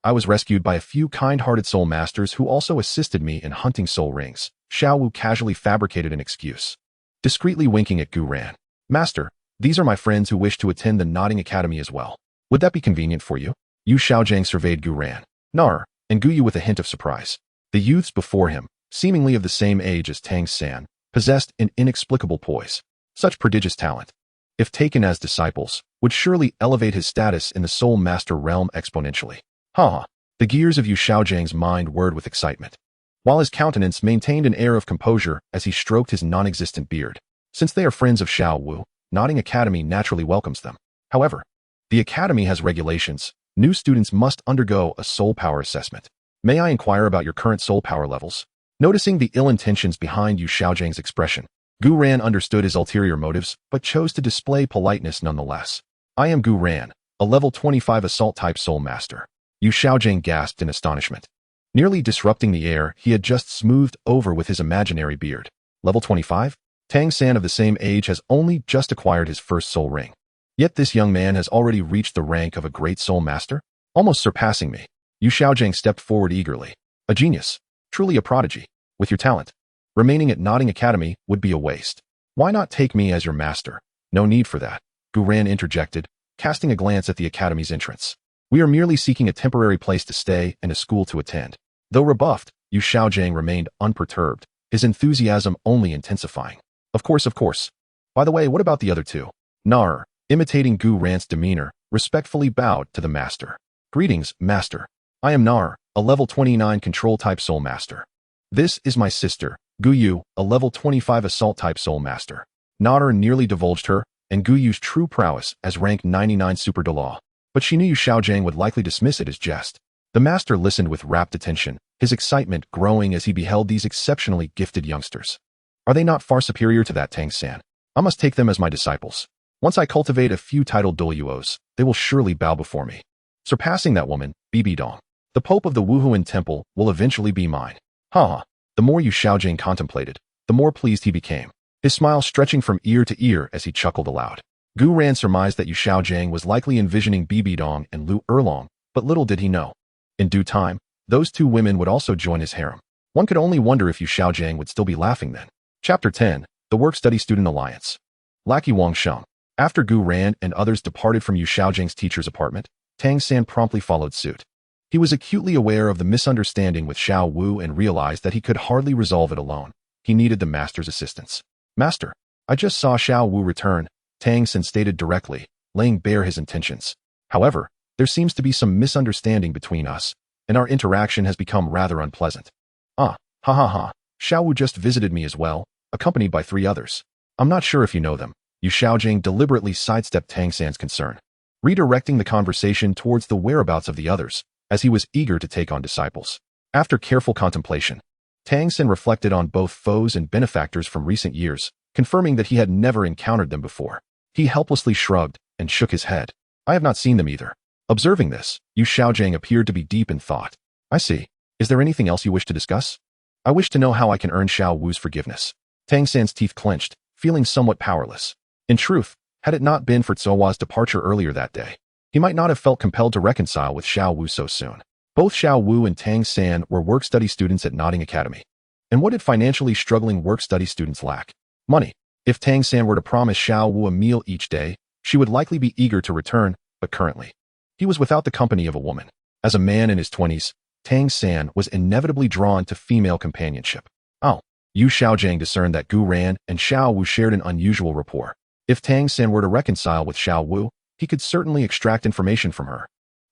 A: I was rescued by a few kind-hearted soul masters who also assisted me in hunting soul rings. Xiao Wu casually fabricated an excuse, discreetly winking at Gu Ran. Master, these are my friends who wish to attend the Nodding Academy as well. Would that be convenient for you? Yu Xiaojiang surveyed Gu Ran, Nar, and Gu Yu with a hint of surprise. The youths before him, seemingly of the same age as Tang San, possessed an inexplicable poise. Such prodigious talent, if taken as disciples, would surely elevate his status in the soul master realm exponentially. The gears of Yu Xiaojiang's mind whirred with excitement, while his countenance maintained an air of composure as he stroked his non-existent beard. Since they are friends of Xiao Wu, Nodding Academy naturally welcomes them. However, the academy has regulations. New students must undergo a soul power assessment. May I inquire about your current soul power levels? Noticing the ill intentions behind Yu Xiaojiang's expression, Gu Ran understood his ulterior motives, but chose to display politeness nonetheless. I am Gu Ran, a level 25 assault-type soul master. Yu Xiaojiang gasped in astonishment, nearly disrupting the air he had just smoothed over with his imaginary beard. Level 25? Tang San of the same age has only just acquired his first soul ring. Yet this young man has already reached the rank of a great soul master, almost surpassing me. Yu Xiaojiang stepped forward eagerly. A genius. Truly a prodigy. With your talent, remaining at Nodding Academy would be a waste. Why not take me as your master? No need for that, Gu Ran interjected, casting a glance at the academy's entrance. We are merely seeking a temporary place to stay and a school to attend. Though rebuffed, Yu Xiaojiang remained unperturbed, his enthusiasm only intensifying. Of course. By the way, what about the other two? Nar, imitating Gu Ran's demeanor, respectfully bowed to the master. Greetings, master. I am Nar, a level 29 control-type soul master. This is my sister, Gu Yu, a level 25 assault-type soul master. Nader nearly divulged her and Gu Yu's true prowess as rank 99 super Douluo, but she knew Xiaojing would likely dismiss it as jest. The master listened with rapt attention, his excitement growing as he beheld these exceptionally gifted youngsters. Are they not far superior to that Tang San? I must take them as my disciples. Once I cultivate a few titled Douluos, they will surely bow before me. Surpassing that woman, Bibi Dong, the Pope of the Wuhuan Temple, will eventually be mine. Ha! The more Yu Xiaojing contemplated, the more pleased he became, his smile stretching from ear to ear as he chuckled aloud. Gu Ran surmised that Yu Xiaojing was likely envisioning Bibi Dong and Lu Erlong, but little did he know. In due time, those two women would also join his harem. One could only wonder if Yu Xiaojing would still be laughing then. Chapter 10, The Work-Study Student Alliance. Lackey Wang Sheng. After Gu Ran and others departed from Yu Xiaojing's teacher's apartment, Tang San promptly followed suit. He was acutely aware of the misunderstanding with Xiao Wu and realized that he could hardly resolve it alone. He needed the master's assistance. Master, I just saw Xiao Wu return, Tang San stated directly, laying bare his intentions. However, there seems to be some misunderstanding between us, and our interaction has become rather unpleasant. Ha ha ha, Xiao Wu just visited me as well, accompanied by 3 others. I'm not sure if you know them. Yu Xiaojing deliberately sidestepped Tang San's concern, redirecting the conversation towards the whereabouts of the others, as he was eager to take on disciples. After careful contemplation, Tang San reflected on both foes and benefactors from recent years, confirming that he had never encountered them before. He helplessly shrugged and shook his head. I have not seen them either. Observing this, Yu Xiaojing appeared to be deep in thought. I see. Is there anything else you wish to discuss? I wish to know how I can earn Xiao Wu's forgiveness. Tang San's teeth clenched, feeling somewhat powerless. In truth, had it not been for Zuo's departure earlier that day, he might not have felt compelled to reconcile with Xiao Wu so soon. Both Xiao Wu and Tang San were work-study students at Notting Academy. And what did financially struggling work-study students lack? Money. If Tang San were to promise Xiao Wu a meal each day, she would likely be eager to return, but currently, he was without the company of a woman. As a man in his 20s, Tang San was inevitably drawn to female companionship. Oh, Yu Xiaojing discerned that Gu Ran and Xiao Wu shared an unusual rapport. If Tang San were to reconcile with Xiao Wu, he could certainly extract information from her.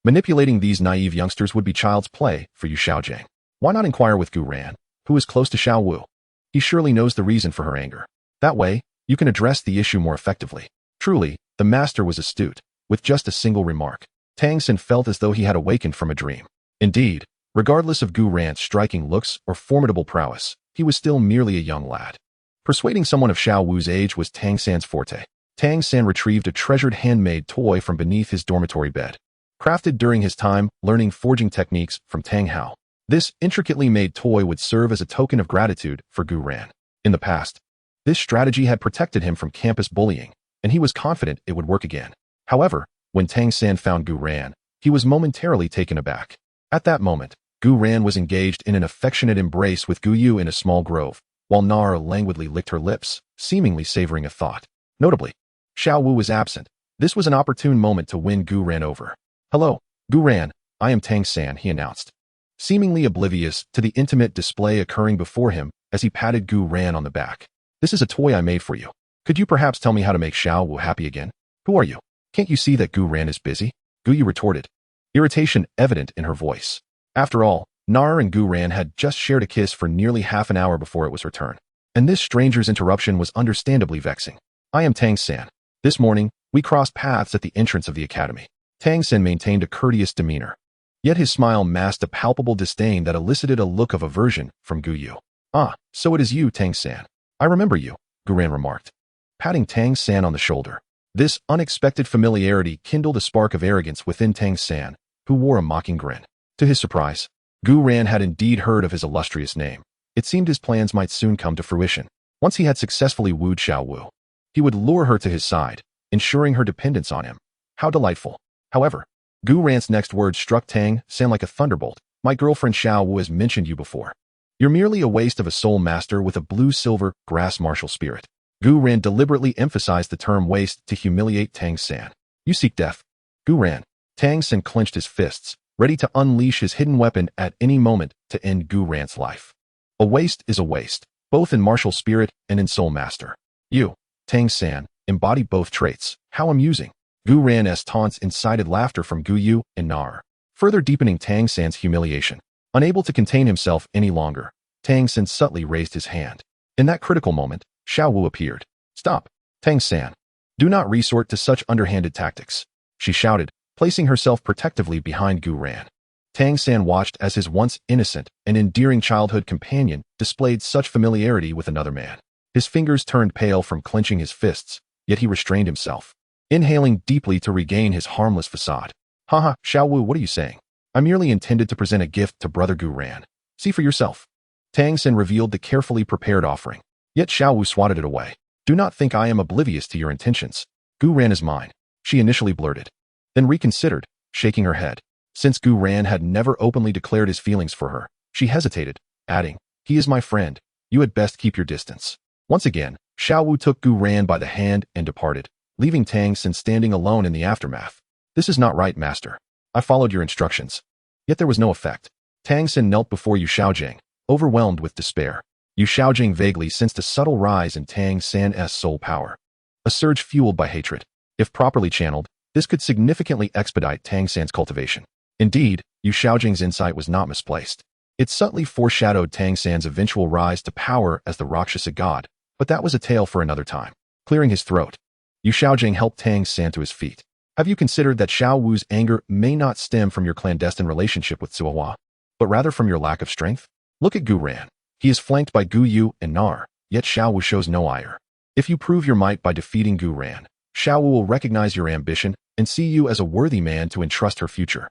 A: Manipulating these naive youngsters would be child's play for Yu Xiaojing. Why not inquire with Gu Ran, who is close to Xiao Wu? He surely knows the reason for her anger. That way, you can address the issue more effectively. Truly, the master was astute. With just a single remark, Tang San felt as though he had awakened from a dream. Indeed, regardless of Gu Ran's striking looks or formidable prowess, he was still merely a young lad. Persuading someone of Xiao Wu's age was Tang San's forte. Tang San retrieved a treasured handmade toy from beneath his dormitory bed. Crafted during his time learning forging techniques from Tang Hao, this intricately made toy would serve as a token of gratitude for Gu Ran. In the past, this strategy had protected him from campus bullying, and he was confident it would work again. However, when Tang San found Gu Ran, he was momentarily taken aback. At that moment, Gu Ran was engaged in an affectionate embrace with Gu Yu in a small grove, while Nar languidly licked her lips, seemingly savoring a thought. Notably, Xiao Wu was absent. This was an opportune moment to win Gu Ran over. Hello, Gu Ran, I am Tang San, he announced, seemingly oblivious to the intimate display occurring before him as he patted Gu Ran on the back. This is a toy I made for you. Could you perhaps tell me how to make Xiao Wu happy again? Who are you? Can't you see that Gu Ran is busy? Gu Yu retorted, irritation evident in her voice. After all, Nar and Gu Ran had just shared a kiss for nearly half an hour before it was returned, and this stranger's interruption was understandably vexing. I am Tang San. This morning, we crossed paths at the entrance of the academy. Tang San maintained a courteous demeanor, yet his smile masked a palpable disdain that elicited a look of aversion from Gu Yu. Ah, so it is you, Tang San. I remember you, Gu Ran remarked, patting Tang San on the shoulder. This unexpected familiarity kindled a spark of arrogance within Tang San, who wore a mocking grin. To his surprise, Gu Ran had indeed heard of his illustrious name. It seemed his plans might soon come to fruition. Once he had successfully wooed Xiao Wu, he would lure her to his side, ensuring her dependence on him. How delightful. However, Gu Ran's next words struck Tang San like a thunderbolt. My girlfriend Xiao Wu has mentioned you before. You're merely a waste of a soul master with a blue-silver grass martial spirit. Gu Ran deliberately emphasized the term waste to humiliate Tang San. You seek death. Gu Ran. Tang San clenched his fists, ready to unleash his hidden weapon at any moment to end Gu Ran's life. A waste is a waste, both in martial spirit and in soul master. You, Tang San, embody both traits. How amusing. Gu Ran's taunts incited laughter from Gu Yu and Nar, further deepening Tang San's humiliation. Unable to contain himself any longer, Tang San subtly raised his hand. In that critical moment, Xiao Wu appeared. "Stop, Tang San. Do not resort to such underhanded tactics," she shouted, placing herself protectively behind Gu Ran. Tang San watched as his once innocent and endearing childhood companion displayed such familiarity with another man. His fingers turned pale from clenching his fists, yet he restrained himself, inhaling deeply to regain his harmless facade. "Haha, Xiao Wu, what are you saying? I merely intended to present a gift to Brother Gu Ran. See for yourself." Tang San revealed the carefully prepared offering, yet Xiao Wu swatted it away. "Do not think I am oblivious to your intentions. Gu Ran is mine," she initially blurted, then reconsidered, shaking her head. Since Gu Ran had never openly declared his feelings for her, she hesitated, adding, "He is my friend. You had best keep your distance." Once again, Xiao Wu took Gu Ran by the hand and departed, leaving Tang San standing alone in the aftermath. "This is not right, master. I followed your instructions." Yet there was no effect. Tang San knelt before Yu Xiaojing, overwhelmed with despair. Yu Xiaojing vaguely sensed a subtle rise in Tang San's soul power, a surge fueled by hatred. If properly channeled, this could significantly expedite Tang San's cultivation. Indeed, Yu Xiaojing's insight was not misplaced. It subtly foreshadowed Tang San's eventual rise to power as the Rakshasa god, but that was a tale for another time. Clearing his throat, Yu Xiaojing helped Tang San to his feet. "Have you considered that Xiao Wu's anger may not stem from your clandestine relationship with Suohua, but rather from your lack of strength? Look at Gu Ran. He is flanked by Gu Yu and Nar, yet Xiao Wu shows no ire. If you prove your might by defeating Gu Ran, Xiao Wu will recognize your ambition and see you as a worthy man to entrust her future."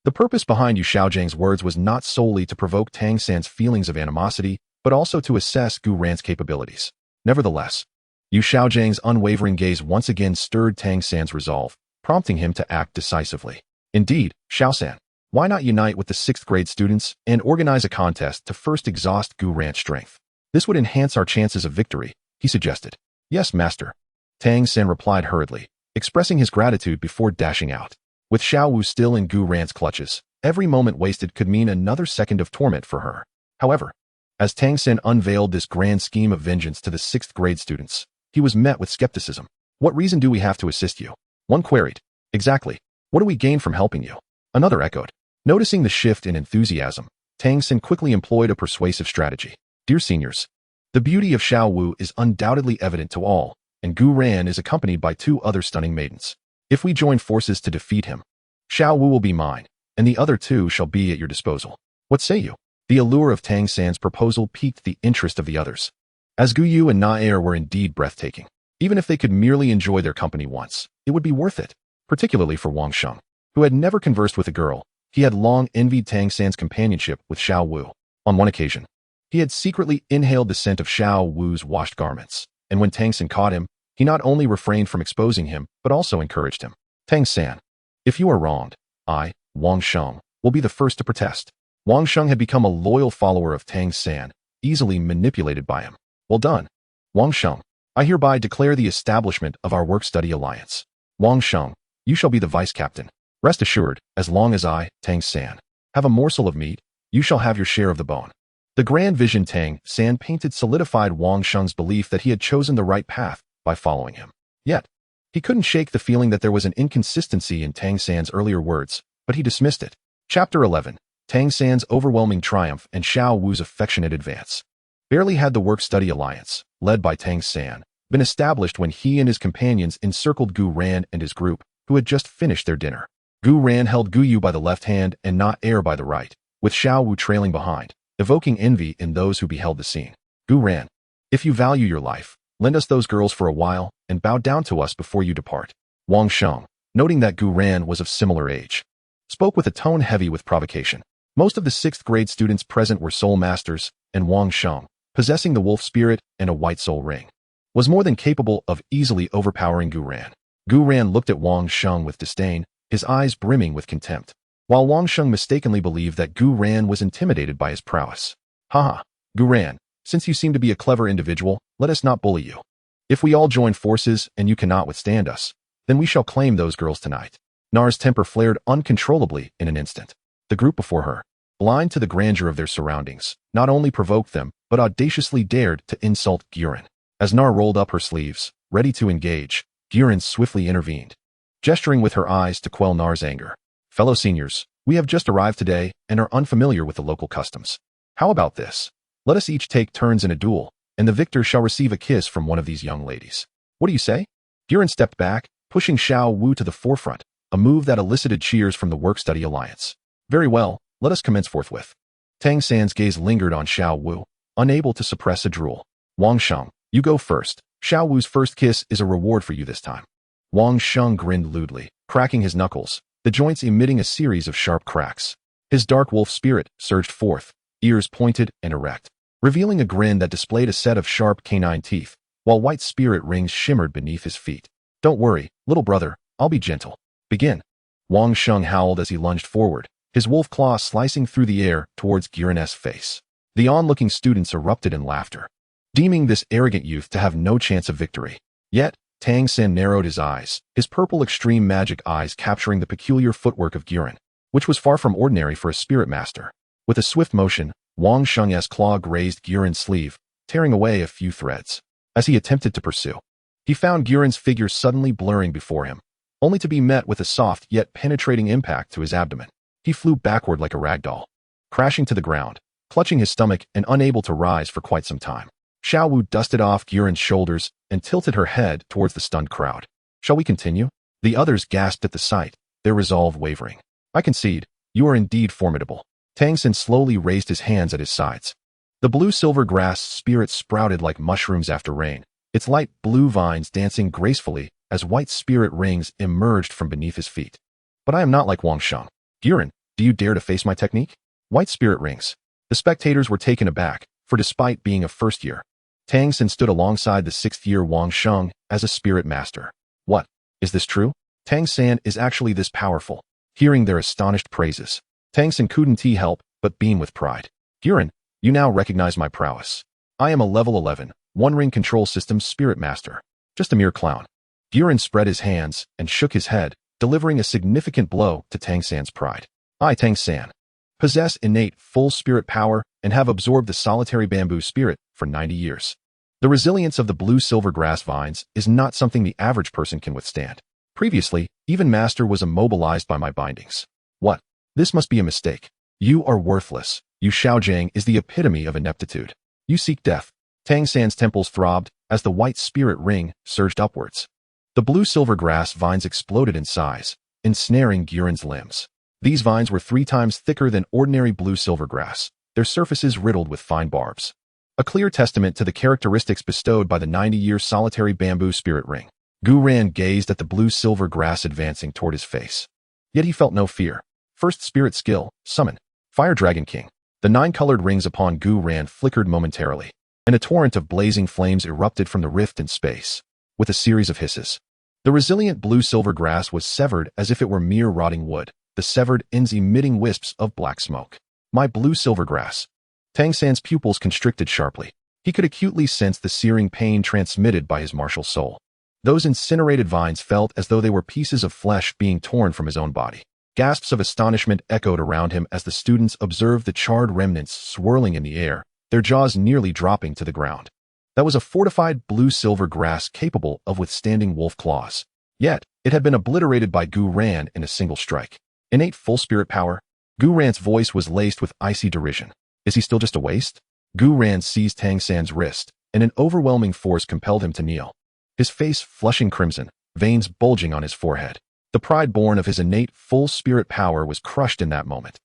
A: The purpose behind Yu Xiaojing's words was not solely to provoke Tang San's feelings of animosity, but also to assess Gu Ran's capabilities. Nevertheless, Yu Xiaojing's unwavering gaze once again stirred Tang San's resolve, prompting him to act decisively. "Indeed, Xiao San, why not unite with the 6th grade students and organize a contest to first exhaust Gu Ran's strength? This would enhance our chances of victory," he suggested. "Yes, master," Tang San replied hurriedly, expressing his gratitude before dashing out. With Xiao Wu still in Gu Ran's clutches, every moment wasted could mean another second of torment for her. However, as Tang San unveiled this grand scheme of vengeance to the 6th grade students, he was met with skepticism. "What reason do we have to assist you?" one queried. "Exactly. What do we gain from helping you?" another echoed. Noticing the shift in enthusiasm, Tang San quickly employed a persuasive strategy. "Dear seniors, the beauty of Xiao Wu is undoubtedly evident to all, and Gu Ran is accompanied by 2 other stunning maidens. If we join forces to defeat him, Xiao Wu will be mine, and the other 2 shall be at your disposal. What say you?" The allure of Tang San's proposal piqued the interest of the others, as Gu Yu and Na were indeed breathtaking. Even if they could merely enjoy their company once, it would be worth it, particularly for Wang Sheng, who had never conversed with a girl. He had long envied Tang San's companionship with Xiao Wu. On one occasion, he had secretly inhaled the scent of Xiao Wu's washed garments, and when Tang San caught him, he not only refrained from exposing him, but also encouraged him. "Tang San, if you are wronged, I, Wang Sheng, will be the first to protest." Wang Sheng had become a loyal follower of Tang San, easily manipulated by him. "Well done, Wang Sheng. I hereby declare the establishment of our work-study alliance. Wang Sheng, you shall be the vice-captain. Rest assured, as long as I, Tang San, have a morsel of meat, you shall have your share of the bone." The grand vision Tang San painted solidified Wang Sheng's belief that he had chosen the right path by following him. Yet, he couldn't shake the feeling that there was an inconsistency in Tang San's earlier words, but he dismissed it. Chapter 11. Tang San's overwhelming triumph and Xiao Wu's affectionate advance. Barely had the work-study alliance, led by Tang San, been established when he and his companions encircled Gu Ran and his group, who had just finished their dinner. Gu Ran held Gu Yu by the left hand and Na by the right, with Xiao Wu trailing behind, evoking envy in those who beheld the scene. "Gu Ran, if you value your life, lend us those girls for a while and bow down to us before you depart." Wang Sheng, noting that Gu Ran was of similar age, spoke with a tone heavy with provocation. Most of the 6th grade students present were soul masters, and Wang Sheng, possessing the wolf spirit and a white soul ring, was more than capable of easily overpowering Gu Ran. Gu Ran looked at Wang Sheng with disdain, his eyes brimming with contempt, while Wang Sheng mistakenly believed that Gu Ran was intimidated by his prowess. "Haha, Gu Ran, since you seem to be a clever individual, let us not bully you. If we all join forces and you cannot withstand us, then we shall claim those girls tonight." Nar's temper flared uncontrollably in an instant. The group before her, blind to the grandeur of their surroundings, not only provoked them, but audaciously dared to insult Guren. As Nar rolled up her sleeves, ready to engage, Guren swiftly intervened, gesturing with her eyes to quell Nar's anger. "Fellow seniors, We have just arrived today and are unfamiliar with the local customs. How about this? Let us each take turns in a duel, and the victor shall receive a kiss from one of these young ladies. What do you say? Gu stepped back, pushing Xiao Wu to the forefront, a move that elicited cheers from the Work-Study Alliance. Very well, let us commence forthwith. Tang San's gaze lingered on Xiao Wu, unable to suppress a drool. Wang Sheng, you go first. Xiao Wu's first kiss is a reward for you this time. Wang Sheng grinned lewdly, cracking his knuckles, the joints emitting a series of sharp cracks. His dark wolf spirit surged forth, ears pointed and erect, revealing a grin that displayed a set of sharp canine teeth, while white spirit rings shimmered beneath his feet. Don't worry, little brother, I'll be gentle. Begin. Wang Sheng howled as he lunged forward, his wolf claw slicing through the air towards Gu Yuena's face. The on-looking students erupted in laughter, deeming this arrogant youth to have no chance of victory. Yet, Tang San narrowed his eyes, his purple extreme magic eyes capturing the peculiar footwork of Gu Yuena, which was far from ordinary for a spirit master. With a swift motion, Wang Sheng's claw grazed Gu Yuena's sleeve, tearing away a few threads. As he attempted to pursue, he found Gu Yuena's figure suddenly blurring before him, only to be met with a soft yet penetrating impact to his abdomen. He flew backward like a rag doll, crashing to the ground, clutching his stomach and unable to rise for quite some time. Xiao Wu dusted off Gu Yuena's shoulders and tilted her head towards the stunned crowd. Shall we continue? The others gasped at the sight, their resolve wavering. I concede, you are indeed formidable. Tang San slowly raised his hands at his sides. The blue-silver grass spirit sprouted like mushrooms after rain, its light blue vines dancing gracefully as white spirit rings emerged from beneath his feet. But I am not like Wang Sheng. Gu Yuena, do you dare to face my technique? White spirit rings. The spectators were taken aback, for despite being a first year, Tang San stood alongside the sixth-year Wang Sheng as a spirit master. What? Is this true? Tang San is actually this powerful. Hearing their astonished praises, Tang San couldn't help but beam with pride. Gu Yuena, you now recognize my prowess. I am a level 11, one-ring control system spirit master. Just a mere clown. Gu Yuena spread his hands and shook his head, delivering a significant blow to Tang San's pride. I, Tang San, possess innate full spirit power and have absorbed the solitary bamboo spirit for 90 years. The resilience of the blue-silver grass vines is not something the average person can withstand. Previously, even Master was immobilized by my bindings. What? This must be a mistake. You are worthless. You Xiaojiang is the epitome of ineptitude. You seek death. Tang San's temples throbbed as the white spirit ring surged upwards. The blue-silver grass vines exploded in size, ensnaring Gu Yuena's limbs. These vines were 3 times thicker than ordinary blue-silver grass, their surfaces riddled with fine barbs. A clear testament to the characteristics bestowed by the 90-year solitary bamboo spirit ring. Gu Yuena gazed at the blue-silver grass advancing toward his face. Yet he felt no fear. First spirit skill, summon. Fire Dragon King. The 9-colored rings upon Gu Yuena flickered momentarily, and a torrent of blazing flames erupted from the rift in space. With a series of hisses, the resilient blue-silver grass was severed as if it were mere rotting wood, the severed ends emitting wisps of black smoke. My blue-silver grass. Tang San's pupils constricted sharply. He could acutely sense the searing pain transmitted by his martial soul. Those incinerated vines felt as though they were pieces of flesh being torn from his own body. Gasps of astonishment echoed around him as the students observed the charred remnants swirling in the air, their jaws nearly dropping to the ground. That was a fortified blue-silver grass capable of withstanding wolf claws. Yet, it had been obliterated by Gu Yuena in a single strike. Innate full spirit power. Gu Yuena's voice was laced with icy derision. Is he still just a waste? Gu Yuena seized Tang San's wrist, and an overwhelming force compelled him to kneel. His face flushing crimson, veins bulging on his forehead. The pride born of his innate full spirit power was crushed in that moment.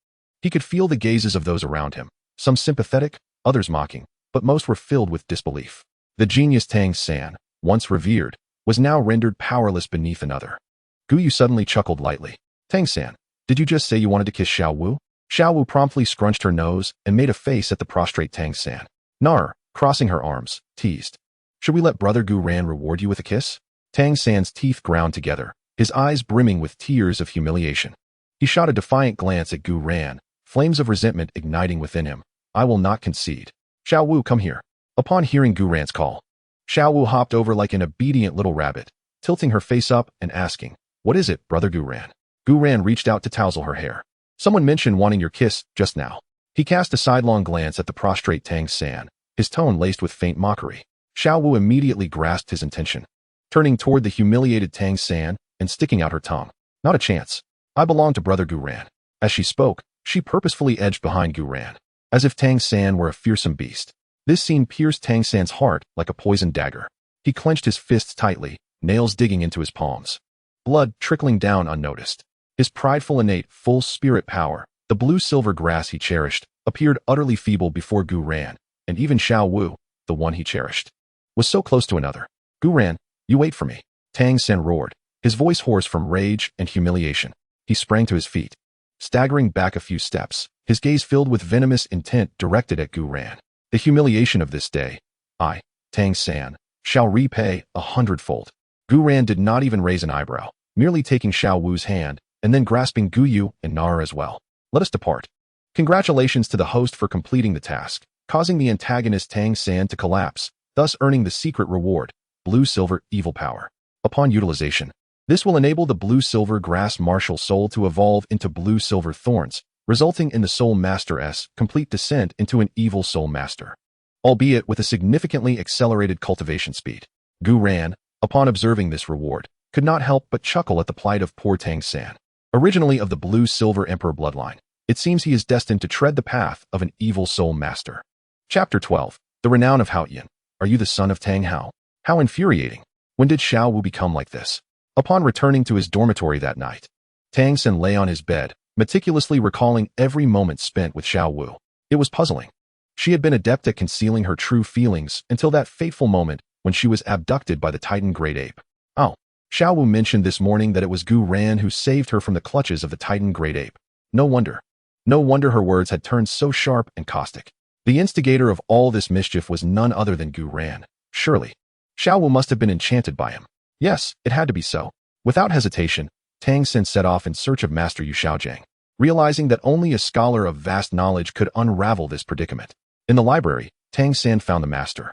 A: He could feel the gazes of those around him, some sympathetic, others mocking, but most were filled with disbelief. The genius Tang San, once revered, was now rendered powerless beneath another. Gu Yu suddenly chuckled lightly. Tang San, did you just say you wanted to kiss Xiao Wu? Xiao Wu promptly scrunched her nose and made a face at the prostrate Tang San. Nar, crossing her arms, teased. Should we let brother Gu Yuena reward you with a kiss? Tang San's teeth ground together, his eyes brimming with tears of humiliation. He shot a defiant glance at Gu Yuena, flames of resentment igniting within him. I will not concede. Xiao Wu, come here. Upon hearing Gu Yuena's call, Xiao Wu hopped over like an obedient little rabbit, tilting her face up and asking, What is it, brother Gu Yuena? Gu Yuena reached out to tousle her hair. Someone mentioned wanting your kiss just now. He cast a sidelong glance at the prostrate Tang San, his tone laced with faint mockery. Xiao Wu immediately grasped his intention, turning toward the humiliated Tang San and sticking out her tongue. Not a chance. I belong to brother Gu Yuena. As she spoke, she purposefully edged behind Gu Ran, as if Tang San were a fearsome beast. This scene pierced Tang San's heart like a poisoned dagger. He clenched his fists tightly, nails digging into his palms. Blood trickling down unnoticed. His prideful innate, full spirit power, the blue-silver grass he cherished, appeared utterly feeble before Gu Ran, and even Xiao Wu, the one he cherished, was so close to another. Gu Ran, you wait for me. Tang San roared, his voice hoarse from rage and humiliation. He sprang to his feet, staggering back a few steps, his gaze filled with venomous intent directed at Gu Ran. The humiliation of this day, I, Tang San, shall repay 100-fold. Gu Ran did not even raise an eyebrow, merely taking Xiao Wu's hand, and then grasping Gu Yu and Nara as well. Let us depart. Congratulations to the host for completing the task, causing the antagonist Tang San to collapse, thus earning the secret reward, blue-silver evil power. Upon utilization, this will enable the blue-silver grass martial soul to evolve into blue-silver thorns, resulting in the Soul Master's complete descent into an evil Soul Master, albeit with a significantly accelerated cultivation speed. Gu Ran, upon observing this reward, could not help but chuckle at the plight of poor Tang San. Originally of the blue-silver emperor bloodline, it seems he is destined to tread the path of an evil Soul Master. Chapter 12. The Renown of Haoyan. Are you the son of Tang Hao? How infuriating. When did Xiao Wu become like this? Upon returning to his dormitory that night, Tang San lay on his bed, meticulously recalling every moment spent with Xiao Wu. It was puzzling. She had been adept at concealing her true feelings until that fateful moment when she was abducted by the Titan Great Ape. Oh, Xiao Wu mentioned this morning that it was Gu Ran who saved her from the clutches of the Titan Great Ape. No wonder. No wonder her words had turned so sharp and caustic. The instigator of all this mischief was none other than Gu Ran. Surely, Xiao Wu must have been enchanted by him. Yes, it had to be so. Without hesitation, Tang San set off in search of Master Yu Xiaojiang, realizing that only a scholar of vast knowledge could unravel this predicament. In the library, Tang San found the master,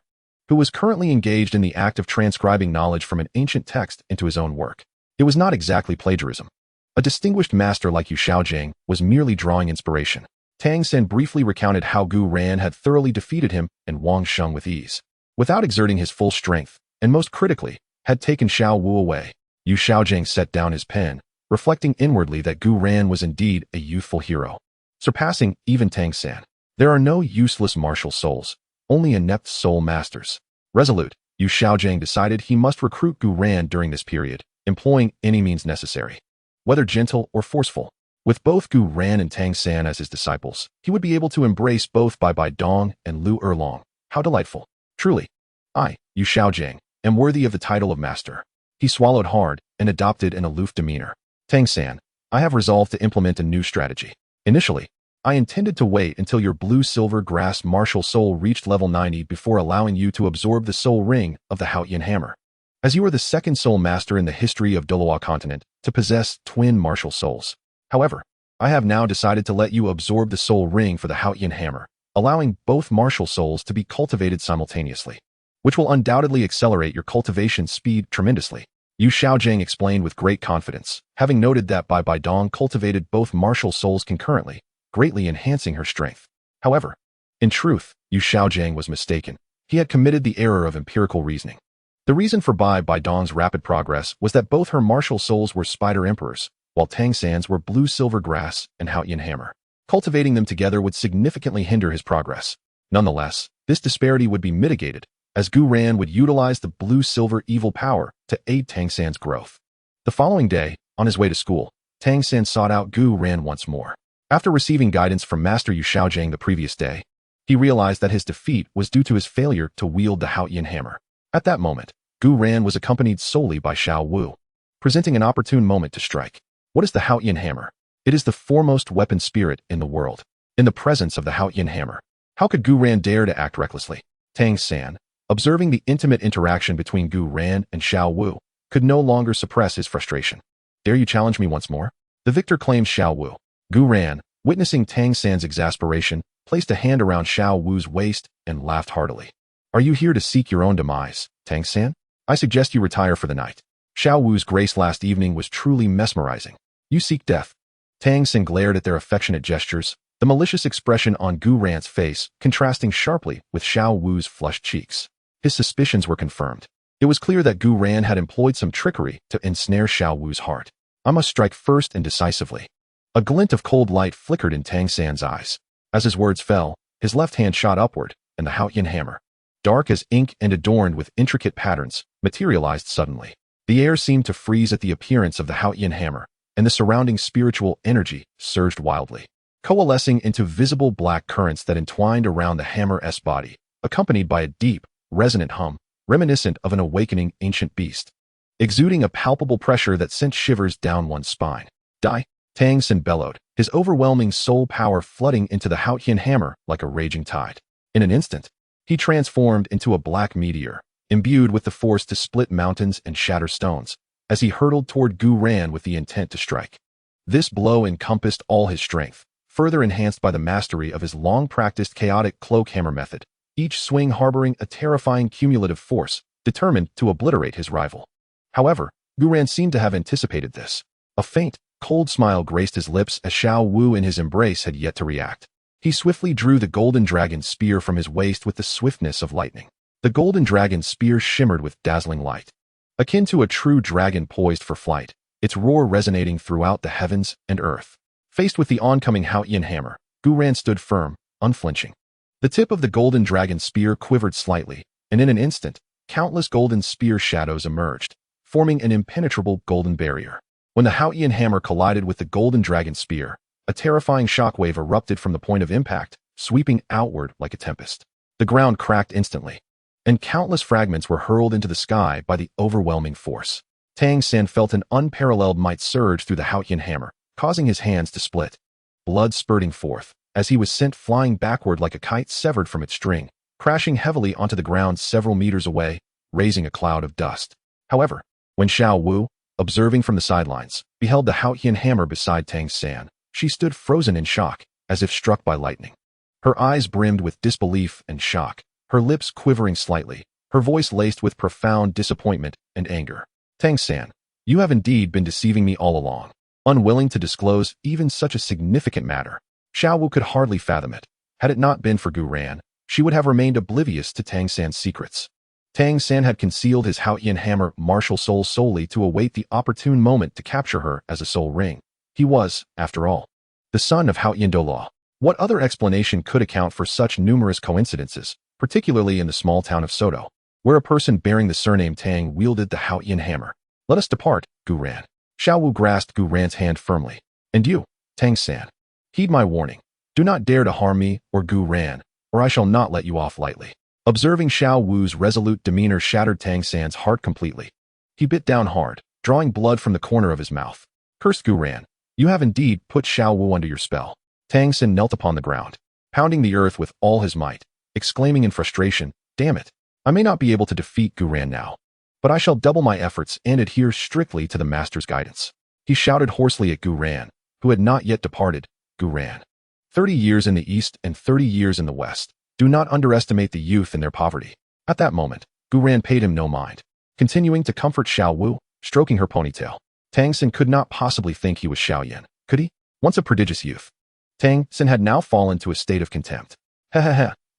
A: who was currently engaged in the act of transcribing knowledge from an ancient text into his own work. It was not exactly plagiarism. A distinguished master like Yu Xiaojiang was merely drawing inspiration. Tang San briefly recounted how Gu Ran had thoroughly defeated him and Wang Sheng with ease, without exerting his full strength, and most critically, had taken Xiao Wu away. Yu Xiaojiang set down his pen, reflecting inwardly that Gu Ran was indeed a youthful hero, surpassing even Tang San. There are no useless martial souls, only inept soul masters. Resolute, Yu Xiaojiang decided he must recruit Gu Ran during this period, employing any means necessary, whether gentle or forceful. With both Gu Ran and Tang San as his disciples, he would be able to embrace both Bai Bai Dong and Lu Erlong. How delightful. Truly, I, Yu Xiaojiang, am worthy of the title of master. He swallowed hard and adopted an aloof demeanor. Tang San, I have resolved to implement a new strategy. Initially, I intended to wait until your blue-silver grass martial soul reached level 90 before allowing you to absorb the soul ring of the Haoyan hammer, as you are the second soul master in the history of Douluo Continent to possess twin martial souls. However, I have now decided to let you absorb the soul ring for the Haoyan hammer, allowing both martial souls to be cultivated simultaneously, which will undoubtedly accelerate your cultivation speed tremendously. Yu Xiaojiang explained with great confidence, having noted that Bai Bai Dong cultivated both martial souls concurrently, greatly enhancing her strength. However, in truth, Yu Xiaojiang was mistaken. He had committed the error of empirical reasoning. The reason for Bai Bai Dong's rapid progress was that both her martial souls were Spider Emperors, while Tang San's were blue-silver grass and Haoyan hammer. Cultivating them together would significantly hinder his progress. Nonetheless, this disparity would be mitigated, as Gu Ran would utilize the blue-silver evil power to aid Tang San's growth. The following day, on his way to school, Tang San sought out Gu Ran once more. After receiving guidance from Master Yu Xiaojiang the previous day, he realized that his defeat was due to his failure to wield the Haoyan hammer. At that moment, Gu Ran was accompanied solely by Xiao Wu, presenting an opportune moment to strike. What is the Haoyan hammer? It is the foremost weapon spirit in the world. In the presence of the Haoyan hammer, how could Gu Ran dare to act recklessly? Tang San, observing the intimate interaction between Gu Ran and Xiao Wu, could no longer suppress his frustration. Dare you challenge me once more? The victor claims Xiao Wu. Gu Ran, witnessing Tang San's exasperation, placed a hand around Xiao Wu's waist and laughed heartily. Are you here to seek your own demise, Tang San? I suggest you retire for the night. Xiao Wu's grace last evening was truly mesmerizing. You seek death. Tang San glared at their affectionate gestures, the malicious expression on Gu Ran's face contrasting sharply with Xiao Wu's flushed cheeks. His suspicions were confirmed. It was clear that Gu Ran had employed some trickery to ensnare Xiao Wu's heart. I must strike first and decisively. A glint of cold light flickered in Tang San's eyes. As his words fell, his left hand shot upward, and the Haotian hammer, dark as ink and adorned with intricate patterns, materialized suddenly. The air seemed to freeze at the appearance of the Haotian hammer, and the surrounding spiritual energy surged wildly, coalescing into visible black currents that entwined around the hammer's body, accompanied by a deep, resonant hum, reminiscent of an awakening ancient beast, exuding a palpable pressure that sent shivers down one's spine. Die! Tang San bellowed, his overwhelming soul power flooding into the Haotian hammer like a raging tide. In an instant, he transformed into a black meteor, imbued with the force to split mountains and shatter stones, as he hurtled toward Gu Yuena with the intent to strike. This blow encompassed all his strength, further enhanced by the mastery of his long-practiced chaotic cloak hammer method, each swing harboring a terrifying cumulative force, determined to obliterate his rival. However, Gu Yuena seemed to have anticipated this. A faint, cold smile graced his lips as Xiao Wu in his embrace had yet to react. He swiftly drew the golden dragon spear from his waist with the swiftness of lightning. The golden dragon spear shimmered with dazzling light, akin to a true dragon poised for flight, its roar resonating throughout the heavens and earth. Faced with the oncoming Haotian hammer, Gu Yuena stood firm, unflinching. The tip of the golden dragon spear quivered slightly, and in an instant, countless golden spear shadows emerged, forming an impenetrable golden barrier. When the Haotian hammer collided with the golden dragon spear, a terrifying shockwave erupted from the point of impact, sweeping outward like a tempest. The ground cracked instantly, and countless fragments were hurled into the sky by the overwhelming force. Tang San felt an unparalleled might surge through the Haotian hammer, causing his hands to split, blood spurting forth, as he was sent flying backward like a kite severed from its string, crashing heavily onto the ground several meters away, raising a cloud of dust. However, when Xiao Wu, observing from the sidelines, beheld the Haotian hammer beside Tang San, she stood frozen in shock, as if struck by lightning. Her eyes brimmed with disbelief and shock, her lips quivering slightly, her voice laced with profound disappointment and anger. Tang San, you have indeed been deceiving me all along. Unwilling to disclose even such a significant matter, Xiao Wu could hardly fathom it. Had it not been for Gu Yuena, she would have remained oblivious to Tang San's secrets. Tang San had concealed his Haotian hammer martial soul solely to await the opportune moment to capture her as a soul ring. He was, after all, the son of Haotian Douluo. What other explanation could account for such numerous coincidences, particularly in the small town of Soto, where a person bearing the surname Tang wielded the Haotian hammer? Let us depart, Gu Yuena. Xiao Wu grasped Gu Yuena's hand firmly. And you, Tang San, heed my warning. Do not dare to harm me or Gu Yuena, or I shall not let you off lightly. Observing Xiao Wu's resolute demeanor shattered Tang San's heart completely. He bit down hard, drawing blood from the corner of his mouth. Cursed Gu Yuena, you have indeed put Xiao Wu under your spell. Tang San knelt upon the ground, pounding the earth with all his might, exclaiming in frustration, damn it, I may not be able to defeat Gu Yuena now, but I shall double my efforts and adhere strictly to the master's guidance. He shouted hoarsely at Gu Yuena, who had not yet departed. Gu Yuena, 30 years in the east and 30 years in the west. Do not underestimate the youth in their poverty. At that moment, Gu Yuena paid him no mind, continuing to comfort Xiao Wu, stroking her ponytail. Tang San could not possibly think he was Xiao Yan, could he? Once a prodigious youth, Tang San had now fallen to a state of contempt.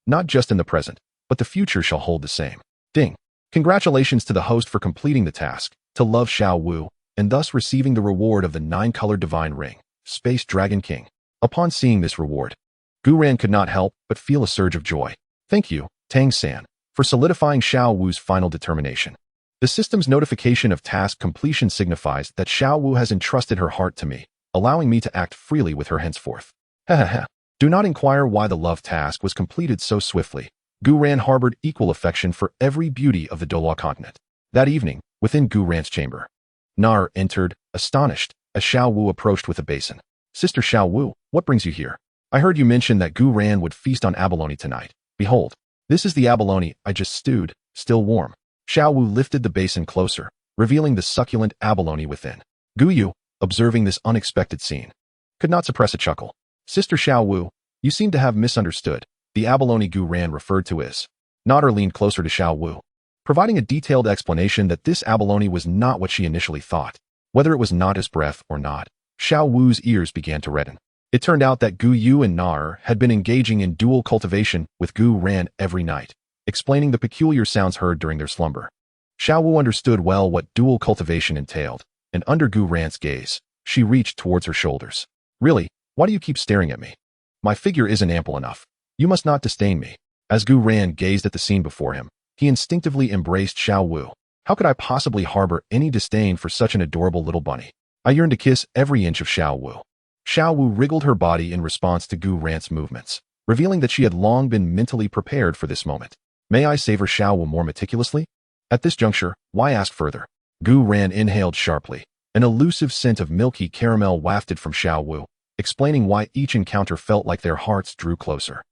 A: Not just in the present, but the future shall hold the same. Ding. Congratulations to the host for completing the task, to love Xiao Wu, and thus receiving the reward of the 9-colored divine ring, Space Dragon King. Upon seeing this reward, Gu Yuena could not help but feel a surge of joy. Thank you, Tang San, for solidifying Xiao Wu's final determination. The system's notification of task completion signifies that Xiao Wu has entrusted her heart to me, allowing me to act freely with her henceforth. Do not inquire why the love task was completed so swiftly. Gu Yuena harbored equal affection for every beauty of the Douluo Continent. That evening, within Gu Yuena's chamber, Nar entered, astonished, as Xiao Wu approached with a basin. Sister Xiao Wu, what brings you here? I heard you mention that Gu Yuena would feast on abalone tonight. Behold, this is the abalone I just stewed, still warm. Xiao Wu lifted the basin closer, revealing the succulent abalone within. Gu Yu, observing this unexpected scene, could not suppress a chuckle. Sister Xiao Wu, you seem to have misunderstood. The abalone Gu Yuena referred to is. Nodder leaned closer to Xiao Wu, providing a detailed explanation that this abalone was not what she initially thought. Whether it was not his breath or not, Xiao Wu's ears began to redden. It turned out that Gu Yu and Nar had been engaging in dual cultivation with Gu Yuena every night, explaining the peculiar sounds heard during their slumber. Xiao Wu understood well what dual cultivation entailed, and under Gu Yuena's gaze, she reached towards her shoulders. Really? Why do you keep staring at me? My figure isn't ample enough. You must not disdain me. As Gu Ran gazed at the scene before him, he instinctively embraced Xiao Wu. How could I possibly harbor any disdain for such an adorable little bunny? I yearned to kiss every inch of Xiao Wu. Xiao Wu wriggled her body in response to Gu Ran's movements, revealing that she had long been mentally prepared for this moment. May I savor Xiao Wu more meticulously? At this juncture, why ask further? Gu Ran inhaled sharply. An elusive scent of milky caramel wafted from Xiao Wu, explaining why each encounter felt like their hearts drew closer.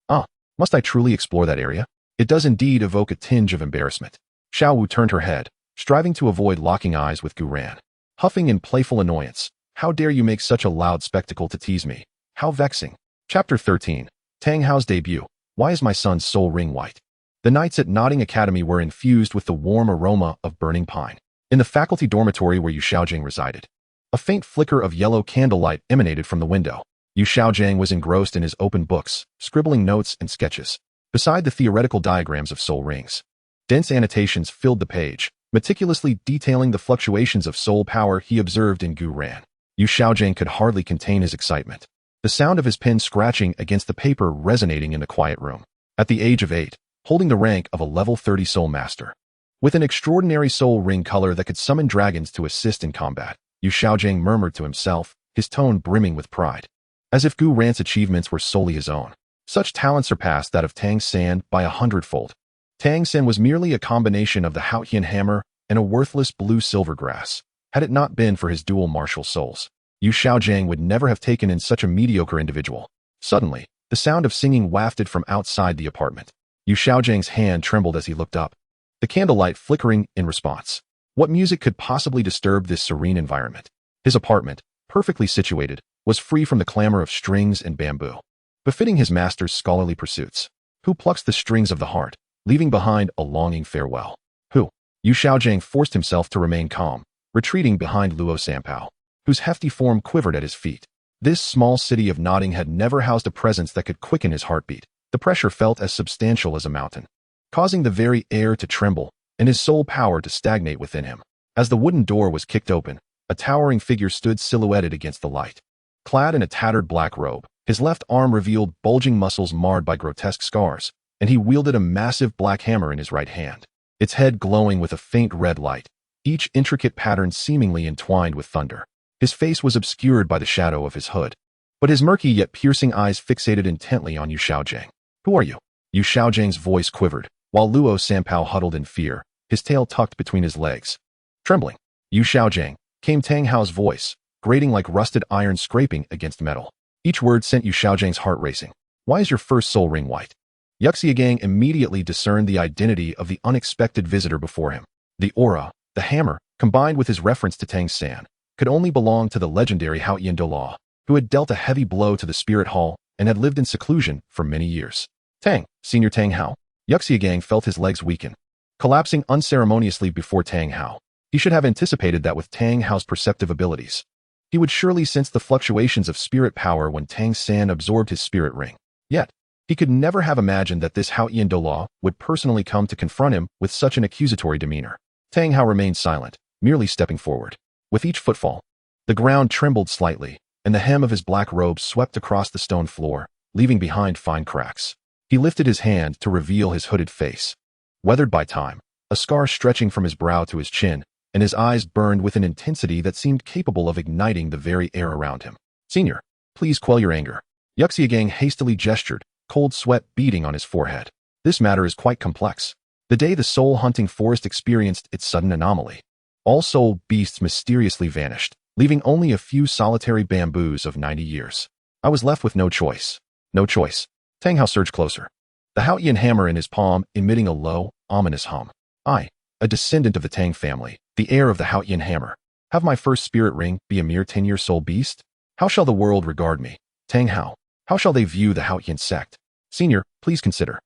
A: Ah, must I truly explore that area? It does indeed evoke a tinge of embarrassment. Xiao Wu turned her head, striving to avoid locking eyes with Gu Ran. Huffing in playful annoyance, how dare you make such a loud spectacle to tease me? How vexing. Chapter 13. Tang Hao's debut. Why is my son's soul ring white? The nights at Nodding Academy were infused with the warm aroma of burning pine. In the faculty dormitory where Yu Xiaojing resided, a faint flicker of yellow candlelight emanated from the window. Yu Xiaojing was engrossed in his open books, scribbling notes and sketches. Beside the theoretical diagrams of soul rings, dense annotations filled the page, meticulously detailing the fluctuations of soul power he observed in Gu Ran. Yu Xiaojing could hardly contain his excitement, the sound of his pen scratching against the paper resonating in the quiet room. At the age of 8, holding the rank of a level 30 soul master, with an extraordinary soul ring color that could summon dragons to assist in combat, Yu Xiaojing murmured to himself, his tone brimming with pride, as if Gu Ran's achievements were solely his own. Such talent surpassed that of Tang San by 100-fold. Tang San was merely a combination of the Haotian hammer and a worthless blue-silver grass. Had it not been for his dual martial souls, Yu Xiaojing would never have taken in such a mediocre individual. Suddenly, the sound of singing wafted from outside the apartment. Yu Xiaojing's hand trembled as he looked up, the candlelight flickering in response. What music could possibly disturb this serene environment? His apartment, perfectly situated, was free from the clamor of strings and bamboo, befitting his master's scholarly pursuits. Who plucks the strings of the heart, leaving behind a longing farewell? Who? Yu Xiaojing forced himself to remain calm, retreating behind Luo Sanpao, whose hefty form quivered at his feet. This small city of Nodding had never housed a presence that could quicken his heartbeat. The pressure felt as substantial as a mountain, causing the very air to tremble and his soul power to stagnate within him. As the wooden door was kicked open, a towering figure stood silhouetted against the light. Clad in a tattered black robe, his left arm revealed bulging muscles marred by grotesque scars, and he wielded a massive black hammer in his right hand, its head glowing with a faint red light, each intricate pattern seemingly entwined with thunder. His face was obscured by the shadow of his hood, but his murky yet piercing eyes fixated intently on Yu Xiaojing. Who are you? Yu Xiaojing's voice quivered, while Luo Sanpao huddled in fear, his tail tucked between his legs. Trembling, Yu Xiaojing, came Tang Hao's voice, grating like rusted iron scraping against metal. Each word sent Yu Xiaojing's heart racing. Why is your first soul ring white? Yuxiagang immediately discerned the identity of the unexpected visitor before him. The aura, the hammer, combined with his reference to Tang San, could only belong to the legendary Haotian Douluo, who had dealt a heavy blow to the spirit hall and had lived in seclusion for many years. Tang, Senior Tang Hao. Yuxiagang felt his legs weaken, collapsing unceremoniously before Tang Hao. He should have anticipated that with Tang Hao's perceptive abilities, he would surely sense the fluctuations of spirit power when Tang San absorbed his spirit ring. Yet, he could never have imagined that this Haotian Douluo would personally come to confront him with such an accusatory demeanor. Tang Hao remained silent, merely stepping forward. With each footfall, the ground trembled slightly, and the hem of his black robe swept across the stone floor, leaving behind fine cracks. He lifted his hand to reveal his hooded face, weathered by time, a scar stretching from his brow to his chin, and his eyes burned with an intensity that seemed capable of igniting the very air around him. Senior, please quell your anger. Yuxiagang hastily gestured, cold sweat beading on his forehead. This matter is quite complex. The day the soul-hunting forest experienced its sudden anomaly, all soul beasts mysteriously vanished, leaving only a few solitary bamboos of 90 years. I was left with no choice. No choice. Tang Hao surged closer, the Haotian hammer in his palm emitting a low, ominous hum. I, a descendant of the Tang family, the heir of the Haotian hammer, have my first spirit ring be a mere 10-year soul beast? How shall the world regard me? Tang Hao, how shall they view the Haotian sect? Senior, please consider.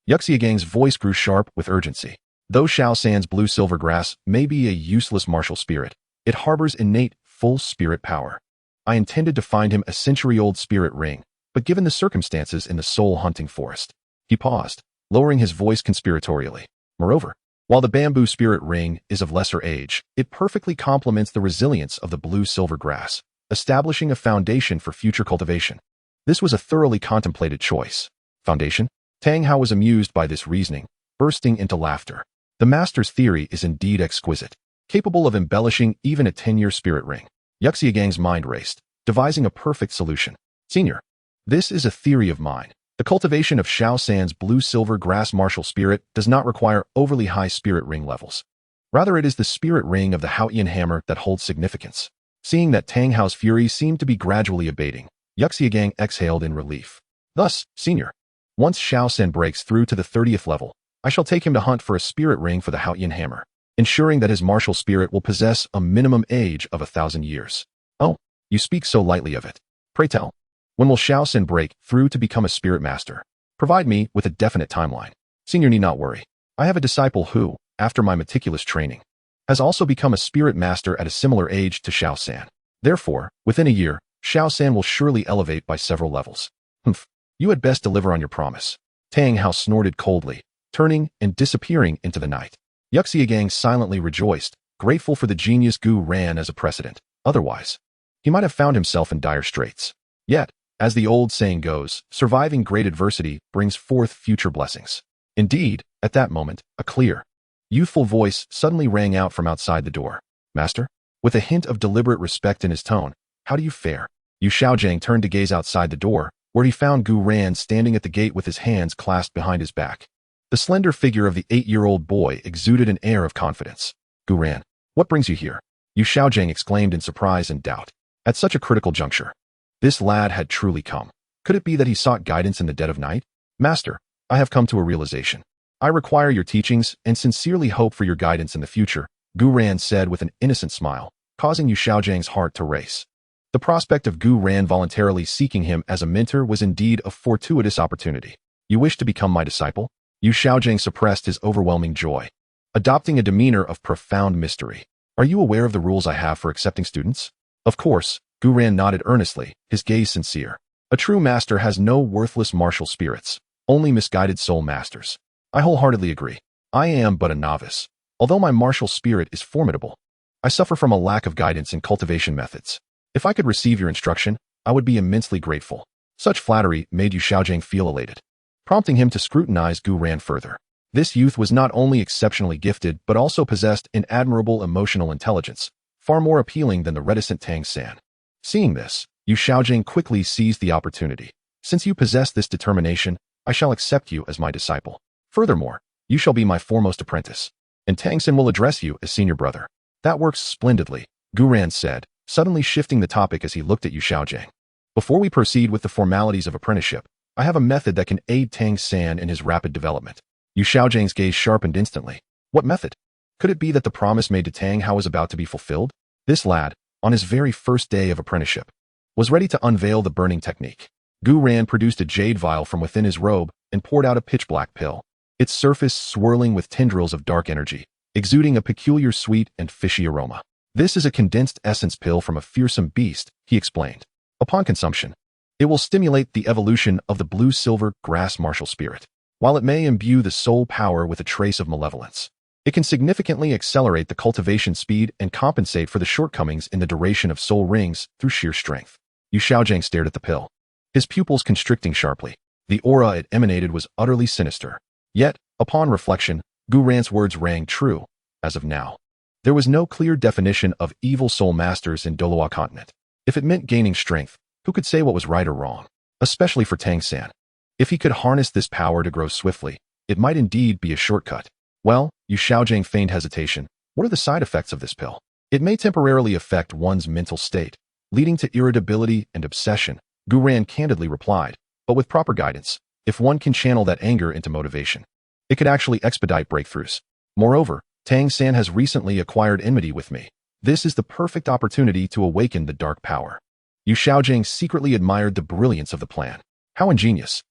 A: Yuxiagang's voice grew sharp with urgency. Though Xiao San's blue-silver grass may be a useless martial spirit, it harbors innate, full spirit power. I intended to find him a century-old spirit ring, but given the circumstances in the soul-hunting forest. He paused, lowering his voice conspiratorially. Moreover, while the bamboo spirit ring is of lesser age, it perfectly complements the resilience of the blue-silver grass. establishing a foundation for future cultivation. This was a thoroughly contemplated choice. Foundation? Tang Hao was amused by this reasoning, bursting into laughter. The master's theory is indeed exquisite, capable of embellishing even a 10-year spirit ring. Yuxiagang's mind raced, devising a perfect solution. Senior, this is a theory of mine. The cultivation of Xiao San's blue-silver grass martial spirit does not require overly high spirit ring levels. Rather, it is the spirit ring of the Haoyan hammer that holds significance. Seeing that Tang Hao's fury seemed to be gradually abating, Yuxiagang exhaled in relief. Thus, Senior, once Xiao San breaks through to the 30th level, I shall take him to hunt for a spirit ring for the Haoyan hammer, ensuring that his martial spirit will possess a minimum age of 1,000 years. Oh, you speak so lightly of it. Pray tell, when will Xiao San break through to become a spirit master? Provide me with a definite timeline. Senior need not worry. I have a disciple who, after my meticulous training, has also become a spirit master at a similar age to Xiao San. Therefore, within a year, Xiao San will surely elevate by several levels. Humph, you had best deliver on your promise. Tang Hao snorted coldly, turning and disappearing into the night. Yuxiagang silently rejoiced, grateful for the genius Gu ran as a precedent. Otherwise, he might have found himself in dire straits. Yet, as the old saying goes, surviving great adversity brings forth future blessings. Indeed, at that moment, a clear, youthful voice suddenly rang out from outside the door. Master? With a hint of deliberate respect in his tone, how do you fare? Yu Xiaojiang turned to gaze outside the door, where he found Gu Ran standing at the gate with his hands clasped behind his back. The slender figure of the 8-year-old boy exuded an air of confidence. Gu Ran, what brings you here? Yu Xiaojiang exclaimed in surprise and doubt. At such a critical juncture, this lad had truly come. Could it be that he sought guidance in the dead of night? Master, I have come to a realization. I require your teachings and sincerely hope for your guidance in the future, Gu Ran said with an innocent smile, causing Yu Xiaojiang's heart to race. The prospect of Gu Ran voluntarily seeking him as a mentor was indeed a fortuitous opportunity. You wish to become my disciple? Yu Xiaojiang suppressed his overwhelming joy, adopting a demeanor of profound mystery. Are you aware of the rules I have for accepting students? Of course, Gu Ran nodded earnestly, his gaze sincere. A true master has no worthless martial spirits, only misguided soul masters. I wholeheartedly agree. I am but a novice. Although my martial spirit is formidable, I suffer from a lack of guidance in cultivation methods. If I could receive your instruction, I would be immensely grateful. Such flattery made Yu Xiaojiang feel elated, prompting him to scrutinize Gu Ran further. This youth was not only exceptionally gifted but also possessed an admirable emotional intelligence, far more appealing than the reticent Tang San. Seeing this, Yu Xiaojiang quickly seized the opportunity. Since you possess this determination, I shall accept you as my disciple. Furthermore, you shall be my foremost apprentice, and Tang San will address you as senior brother. That works splendidly, Gu Ran said, suddenly shifting the topic as he looked at Yu Xiaojiang. Before we proceed with the formalities of apprenticeship, I have a method that can aid Tang San in his rapid development. Yu Xiaojiang's gaze sharpened instantly. What method? Could it be that the promise made to Tang Hao was about to be fulfilled? This lad, on his very first day of apprenticeship, was ready to unveil the burning technique. Gu Ran produced a jade vial from within his robe and poured out a pitch-black pill, its surface swirling with tendrils of dark energy, exuding a peculiar sweet and fishy aroma. This is a condensed essence pill from a fearsome beast, he explained. Upon consumption, it will stimulate the evolution of the blue-silver grass martial spirit. While it may imbue the soul power with a trace of malevolence, it can significantly accelerate the cultivation speed and compensate for the shortcomings in the duration of soul rings through sheer strength. Yu Xiaojiang stared at the pill, his pupils constricting sharply. The aura it emanated was utterly sinister. Yet, upon reflection, Gu Ran's words rang true. As of now, there was no clear definition of evil soul masters in Douluo Continent. If it meant gaining strength, who could say what was right or wrong? Especially for Tang San. If he could harness this power to grow swiftly, it might indeed be a shortcut. Well, Yu Xiaojiang feigned hesitation. What are the side effects of this pill? It may temporarily affect one's mental state, leading to irritability and obsession, Gu Ran candidly replied, but with proper guidance, if one can channel that anger into motivation, it could actually expedite breakthroughs. Moreover, Tang San has recently acquired enmity with me. This is the perfect opportunity to awaken the dark power. Yu Xiaojiang secretly admired the brilliance of the plan. How ingenious.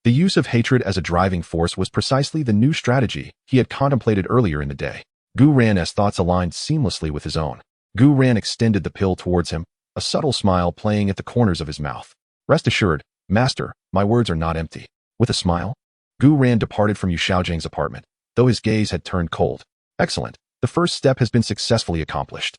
A: The use of hatred as a driving force was precisely the new strategy he had contemplated earlier in the day. Gu Ran's thoughts aligned seamlessly with his own. Gu Ran extended the pill towards him, a subtle smile playing at the corners of his mouth. Rest assured, Master, my words are not empty. With a smile, Gu Ran departed from Yu Xiaojiang's apartment, though his gaze had turned cold. Excellent. The first step has been successfully accomplished.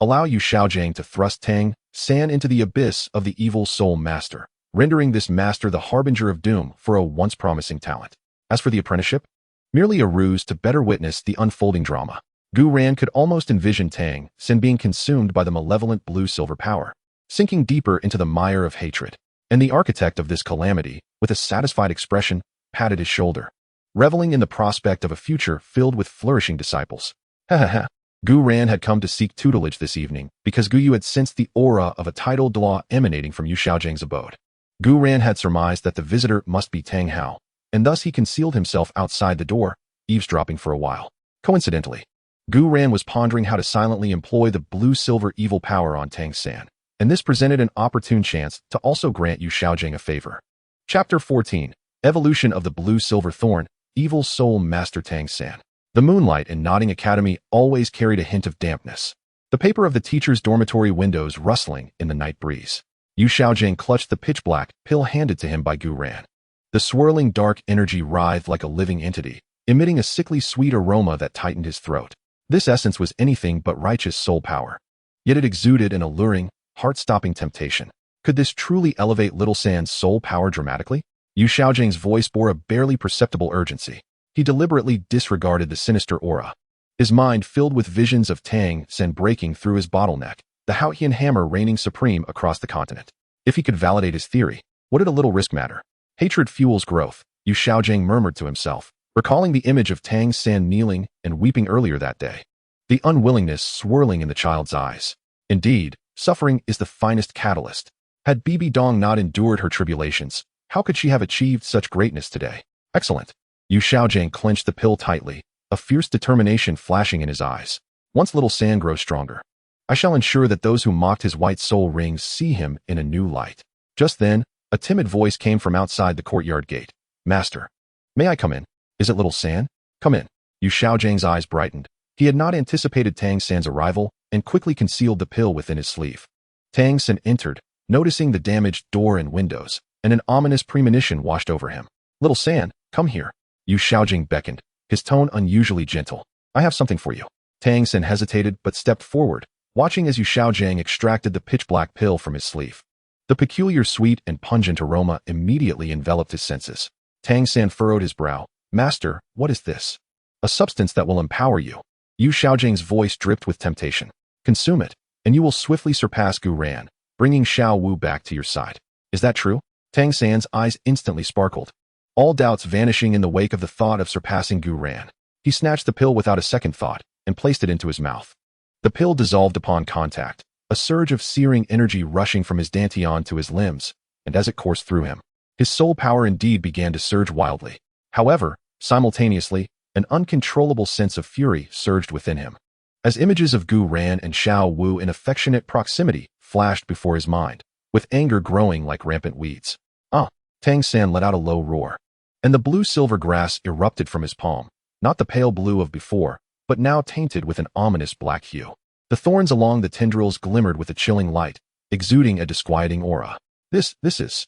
A: Allow Yu Xiaojiang to thrust Tang San into the abyss of the evil soul master, rendering this master the harbinger of doom for a once promising talent. As for the apprenticeship, merely a ruse to better witness the unfolding drama. Gu Ran could almost envision Tang San being consumed by the malevolent blue-silver power, sinking deeper into the mire of hatred. And the architect of this calamity, with a satisfied expression, patted his shoulder, reveling in the prospect of a future filled with flourishing disciples. Ha ha ha. Gu Ran had come to seek tutelage this evening because Gu Yu had sensed the aura of a tidal Douluo emanating from Yu Xiaozhang's abode. Gu Ran had surmised that the visitor must be Tang Hao, and thus he concealed himself outside the door, eavesdropping for a while. Coincidentally, Gu Ran was pondering how to silently employ the blue-silver evil power on Tang San, and this presented an opportune chance to also grant Yu Xiaozhang a favor. Chapter 14. Evolution of the Blue-Silver Thorn, Evil Soul Master Tang San. The moonlight in Nodding Academy always carried a hint of dampness, the paper of the teacher's dormitory windows rustling in the night breeze. Yu Xiaozhang clutched the pitch-black pill handed to him by Gu Ran. The swirling dark energy writhed like a living entity, emitting a sickly sweet aroma that tightened his throat. This essence was anything but righteous soul power, yet it exuded an alluring, heart-stopping temptation. Could this truly elevate Little San's soul power dramatically? Yu Xiaozhang's voice bore a barely perceptible urgency. He deliberately disregarded the sinister aura, his mind filled with visions of Tang San breaking through his bottleneck, the Haotian hammer reigning supreme across the continent. If he could validate his theory, what did a little risk matter? Hatred fuels growth, Yu Xiaozhang murmured to himself, recalling the image of Tang San kneeling and weeping earlier that day. The unwillingness swirling in the child's eyes. Indeed, suffering is the finest catalyst. Had Bibi Dong not endured her tribulations, how could she have achieved such greatness today? Excellent. Yu Xiaozhang clenched the pill tightly, a fierce determination flashing in his eyes. Once Little San grows stronger, I shall ensure that those who mocked his white soul rings see him in a new light. Just then, a timid voice came from outside the courtyard gate. Master, may I come in? Is it Little San? Come in. Yu Xiaozhang's eyes brightened. He had not anticipated Tang San's arrival and quickly concealed the pill within his sleeve. Tang San entered, noticing the damaged door and windows, and an ominous premonition washed over him. Little San, come here. Yu Xiaozhang beckoned, his tone unusually gentle. I have something for you. Tang San hesitated but stepped forward, watching as Yu Xiaozhang extracted the pitch-black pill from his sleeve. The peculiar sweet and pungent aroma immediately enveloped his senses. Tang San furrowed his brow. Master, what is this? A substance that will empower you. Yu Xiaozhang's voice dripped with temptation. Consume it, and you will swiftly surpass Gu Ran, bringing Xiao Wu back to your side. Is that true? Tang San's eyes instantly sparkled, all doubts vanishing in the wake of the thought of surpassing Gu Ran. He snatched the pill without a second thought and placed it into his mouth. The pill dissolved upon contact, a surge of searing energy rushing from his dantian to his limbs, and as it coursed through him, his soul power indeed began to surge wildly. However, simultaneously, an uncontrollable sense of fury surged within him, as images of Gu Ran and Xiao Wu in affectionate proximity flashed before his mind, with anger growing like rampant weeds. Ah! Tang San let out a low roar, and the blue-silver grass erupted from his palm, not the pale blue of before, but now tainted with an ominous black hue. The thorns along the tendrils glimmered with a chilling light, exuding a disquieting aura. This is...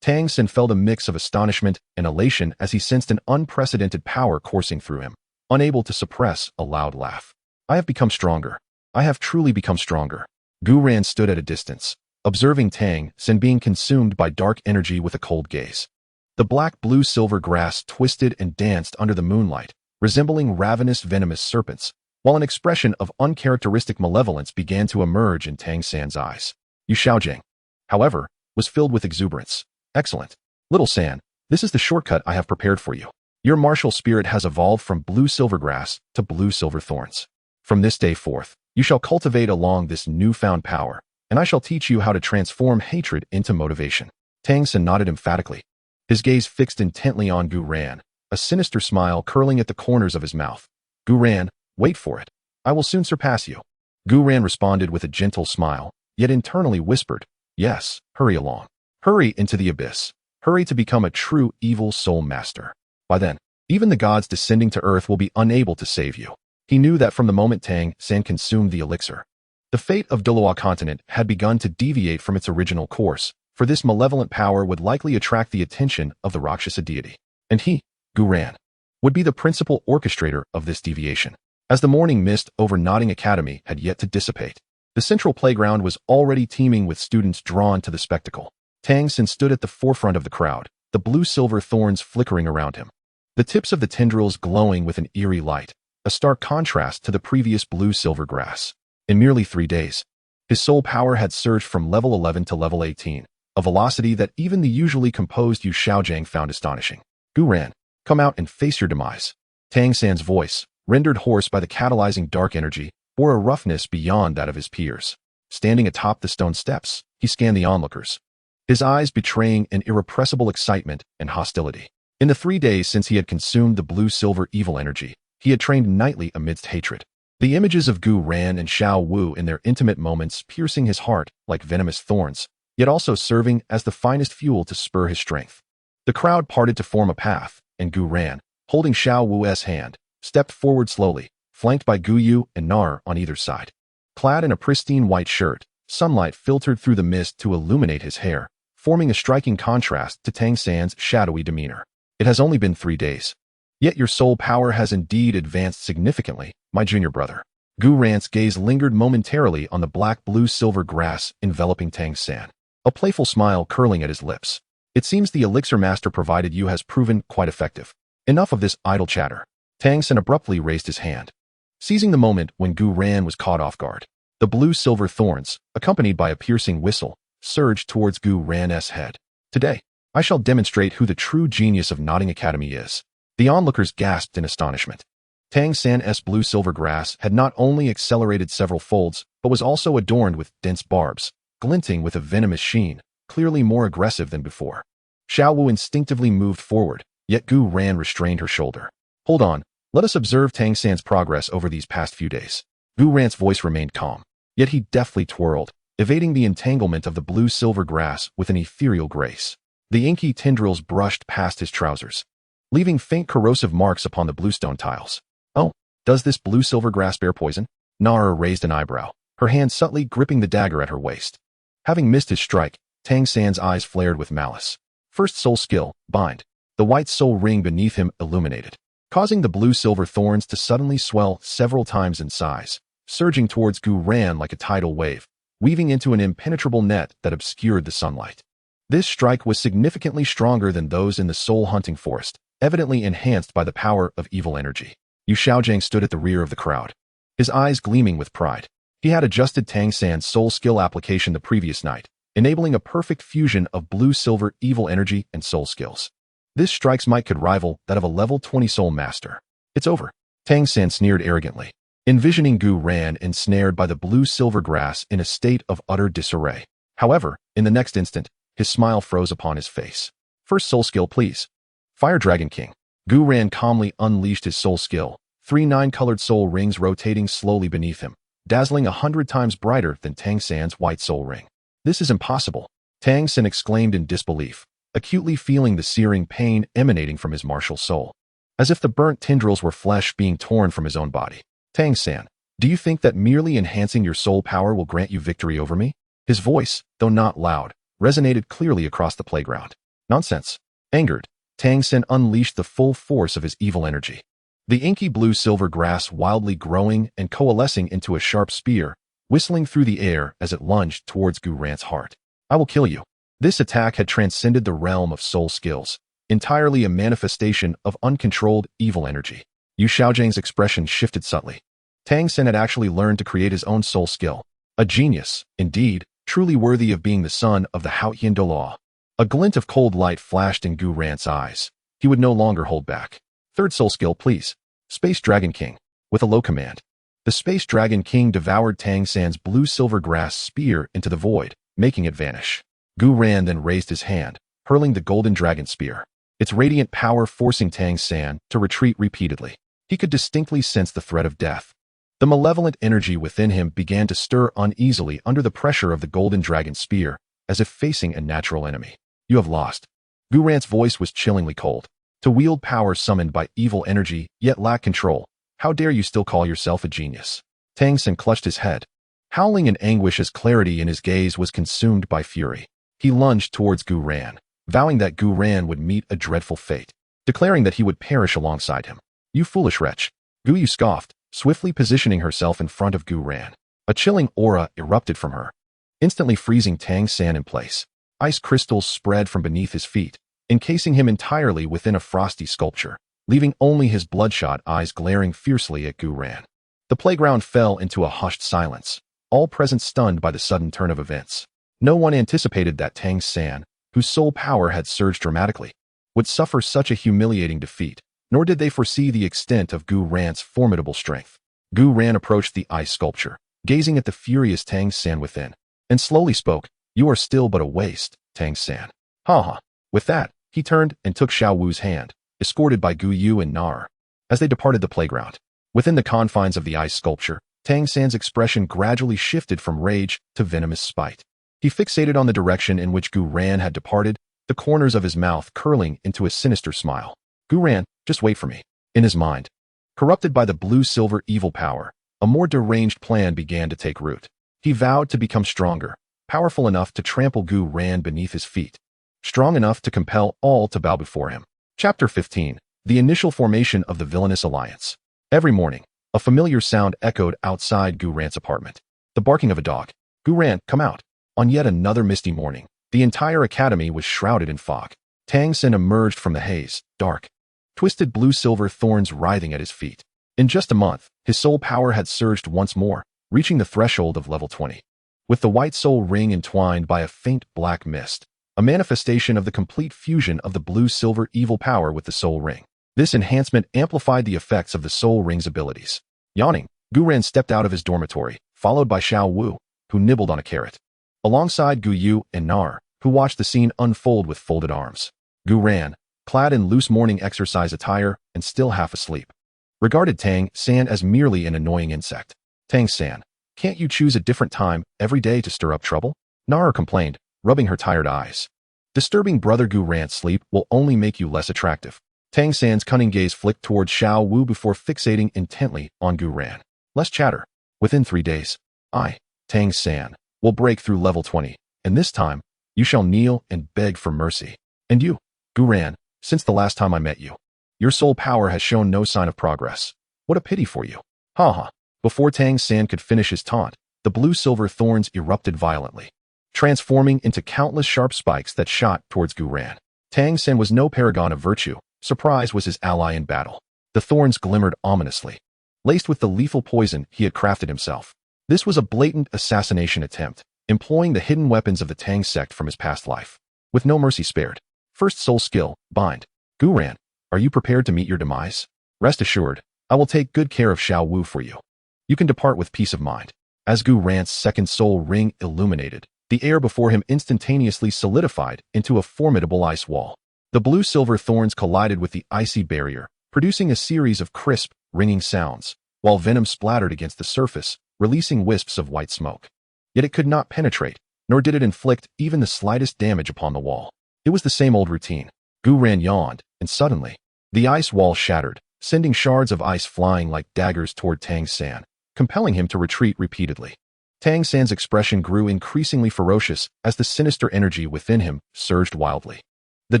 A: Tang San felt a mix of astonishment and elation as he sensed an unprecedented power coursing through him, unable to suppress a loud laugh. I have become stronger. I have truly become stronger. Gu Ran stood at a distance, observing Tang San being consumed by dark energy with a cold gaze. The black blue-silver grass twisted and danced under the moonlight, resembling ravenous venomous serpents, while an expression of uncharacteristic malevolence began to emerge in Tang San's eyes. Yu Xiaozhang, however, was filled with exuberance. Excellent. Little San, this is the shortcut I have prepared for you. Your martial spirit has evolved from blue-silver grass to blue-silver thorns. From this day forth, you shall cultivate along this newfound power, and I shall teach you how to transform hatred into motivation. Tang San nodded emphatically, his gaze fixed intently on Gu Ran, a sinister smile curling at the corners of his mouth. Gu Ran, wait for it. I will soon surpass you. Gu Ran responded with a gentle smile, yet internally whispered, yes, hurry along. Hurry into the abyss. Hurry to become a true evil soul master. By then, even the gods descending to earth will be unable to save you. He knew that from the moment Tang San consumed the elixir, the fate of Douluo Continent had begun to deviate from its original course, for this malevolent power would likely attract the attention of the Rakshasa deity. And he, Gu Ran, would be the principal orchestrator of this deviation. As the morning mist over Nodding Academy had yet to dissipate, The central playground was already teeming with students drawn to the spectacle. Tang San stood at the forefront of the crowd, the blue-silver thorns flickering around him. The tips of the tendrils glowing with an eerie light, a stark contrast to the previous blue-silver grass. In merely 3 days, his soul power had surged from level 11 to level 18, a velocity that even the usually composed Yu Xiaojiang found astonishing. Gu Ran, come out and face your demise. Tang San's voice, rendered hoarse by the catalyzing dark energy, bore a roughness beyond that of his peers. Standing atop the stone steps, he scanned the onlookers, his eyes betraying an irrepressible excitement and hostility. In the 3 days since he had consumed the blue-silver evil energy, he had trained nightly amidst hatred. The images of Gu Ran and Xiao Wu in their intimate moments piercing his heart like venomous thorns, yet also serving as the finest fuel to spur his strength. The crowd parted to form a path, and Gu Ran, holding Xiao Wu's hand, stepped forward slowly, flanked by Gu Yu and Nar on either side. Clad in a pristine white shirt, sunlight filtered through the mist to illuminate his hair, forming a striking contrast to Tang San's shadowy demeanor. It has only been 3 days. Yet your soul power has indeed advanced significantly, my junior brother. Gu Ran's gaze lingered momentarily on the black blue-silver grass enveloping Tang San, a playful smile curling at his lips. It seems the elixir master provided you has proven quite effective. Enough of this idle chatter. Tang San abruptly raised his hand, seizing the moment when Gu Ran was caught off guard. The blue-silver thorns, accompanied by a piercing whistle, surged towards Gu Ran's head. Today, I shall demonstrate who the true genius of Nodding Academy is. The onlookers gasped in astonishment. Tang San's blue-silver grass had not only accelerated several folds, but was also adorned with dense barbs, glinting with a venomous sheen, clearly more aggressive than before. Xiao Wu instinctively moved forward, yet Gu Ran restrained her shoulder. Hold on, let us observe Tang San's progress over these past few days. Gu Ran's voice remained calm, yet he deftly twirled, evading the entanglement of the blue-silver grass with an ethereal grace. The inky tendrils brushed past his trousers, leaving faint corrosive marks upon the bluestone tiles. Oh, does this blue-silver grass bear poison? Nara raised an eyebrow, her hand subtly gripping the dagger at her waist. Having missed his strike, Tang San's eyes flared with malice. First soul skill, bind. The white soul ring beneath him illuminated, causing the blue-silver thorns to suddenly swell several times in size, surging towards Gu Ran like a tidal wave, weaving into an impenetrable net that obscured the sunlight. This strike was significantly stronger than those in the soul-hunting forest, evidently enhanced by the power of evil energy. Yu Xiaojiang stood at the rear of the crowd, his eyes gleaming with pride. He had adjusted Tang San's soul skill application the previous night, enabling a perfect fusion of blue-silver evil energy and soul skills. This strike's might could rival that of a level 20 soul master. It's over. Tang San sneered arrogantly, envisioning Gu Ran ensnared by the blue-silver grass in a state of utter disarray. However, in the next instant, his smile froze upon his face. First soul skill, please. Fire Dragon King. Gu Ran calmly unleashed his soul skill, 3 9-colored soul rings rotating slowly beneath him, dazzling 100 times brighter than Tang San's white soul ring. This is impossible, Tang San exclaimed in disbelief, acutely feeling the searing pain emanating from his martial soul, as if the burnt tendrils were flesh being torn from his own body. Tang San, do you think that merely enhancing your soul power will grant you victory over me? His voice, though not loud, resonated clearly across the playground. Nonsense. Angered, Tang San unleashed the full force of his evil energy. The inky blue-silver grass wildly growing and coalescing into a sharp spear, whistling through the air as it lunged towards Gu Ran's heart. I will kill you. This attack had transcended the realm of soul skills, entirely a manifestation of uncontrolled evil energy. Yu Xiaojiang's expression shifted subtly. Tang San had actually learned to create his own soul skill. A genius, indeed, truly worthy of being the son of the Haotian Douluo. A glint of cold light flashed in Gu Ran's eyes. He would no longer hold back. Third soul skill, please. Space Dragon King. With a low command, the Space Dragon King devoured Tang San's blue-silver grass spear into the void, making it vanish. Gu Ran then raised his hand, hurling the golden dragon spear, its radiant power forcing Tang San to retreat repeatedly. He could distinctly sense the threat of death. The malevolent energy within him began to stir uneasily under the pressure of the golden dragon spear, as if facing a natural enemy. You have lost. Gu Ran's voice was chillingly cold. To wield power summoned by evil energy, yet lack control, how dare you still call yourself a genius? Tang San clutched his head, howling in anguish as clarity in his gaze was consumed by fury. He lunged towards Gu Ran, vowing that Gu Ran would meet a dreadful fate, declaring that he would perish alongside him. You foolish wretch. Gu Yu scoffed, swiftly positioning herself in front of Gu Ran. A chilling aura erupted from her, instantly freezing Tang San in place. Ice crystals spread from beneath his feet, encasing him entirely within a frosty sculpture, leaving only his bloodshot eyes glaring fiercely at Gu Yuena. The playground fell into a hushed silence, all present stunned by the sudden turn of events. No one anticipated that Tang San, whose soul power had surged dramatically, would suffer such a humiliating defeat, nor did they foresee the extent of Gu Yuena's formidable strength. Gu Yuena approached the ice sculpture, gazing at the furious Tang San within, and slowly spoke, "You are still but a waste, Tang San." Ha ha. With that, he turned and took Xiao Wu's hand, escorted by Gu Yu and Nar. As they departed the playground, within the confines of the ice sculpture, Tang San's expression gradually shifted from rage to venomous spite. He fixated on the direction in which Gu Yuena had departed, the corners of his mouth curling into a sinister smile. Gu Yuena, just wait for me. In his mind, corrupted by the blue-silver evil power, a more deranged plan began to take root. He vowed to become stronger, powerful enough to trample Gu Yuena beneath his feet, strong enough to compel all to bow before him. Chapter 15. The initial formation of the villainous alliance. Every morning, a familiar sound echoed outside Gu Yuena's apartment. The barking of a dog. Gu Yuena, come out. On yet another misty morning, the entire academy was shrouded in fog. Tang San emerged from the haze, dark, twisted blue-silver thorns writhing at his feet. In just a month, his soul power had surged once more, reaching the threshold of level 20. With the white soul ring entwined by a faint black mist, a manifestation of the complete fusion of the blue-silver evil power with the soul ring. This enhancement amplified the effects of the soul ring's abilities. Yawning, Gu Yuena stepped out of his dormitory, followed by Xiao Wu, who nibbled on a carrot, alongside Gu Yu and Nar, who watched the scene unfold with folded arms. Gu Yuena, clad in loose morning exercise attire and still half asleep, regarded Tang San as merely an annoying insect. Tang San, can't you choose a different time every day to stir up trouble? Nar complained, rubbing her tired eyes. Disturbing brother Gu Yuena's sleep will only make you less attractive. Tang San's cunning gaze flicked towards Xiao Wu before fixating intently on Gu Yuena. Less chatter. Within 3 days, I, Tang San, will break through level 20, and this time, you shall kneel and beg for mercy. And you, Gu Yuena, since the last time I met you, your soul power has shown no sign of progress. What a pity for you. Ha ha. Before Tang San could finish his taunt, the blue-silver thorns erupted violently, transforming into countless sharp spikes that shot towards Gu Yuena. Tang San was no paragon of virtue. Surprise was his ally in battle. The thorns glimmered ominously, laced with the lethal poison he had crafted himself. This was a blatant assassination attempt, employing the hidden weapons of the Tang sect from his past life, with no mercy spared. First soul skill, bind. Gu Yuena, are you prepared to meet your demise? Rest assured, I will take good care of Xiao Wu for you. You can depart with peace of mind. As Gu Yuena's second soul ring illuminated, the air before him instantaneously solidified into a formidable ice wall. The blue-silver thorns collided with the icy barrier, producing a series of crisp, ringing sounds, while venom splattered against the surface, releasing wisps of white smoke. Yet it could not penetrate, nor did it inflict even the slightest damage upon the wall. It was the same old routine. Gu Yuena yawned, and suddenly, the ice wall shattered, sending shards of ice flying like daggers toward Tang San, compelling him to retreat repeatedly. Tang San's expression grew increasingly ferocious as the sinister energy within him surged wildly. The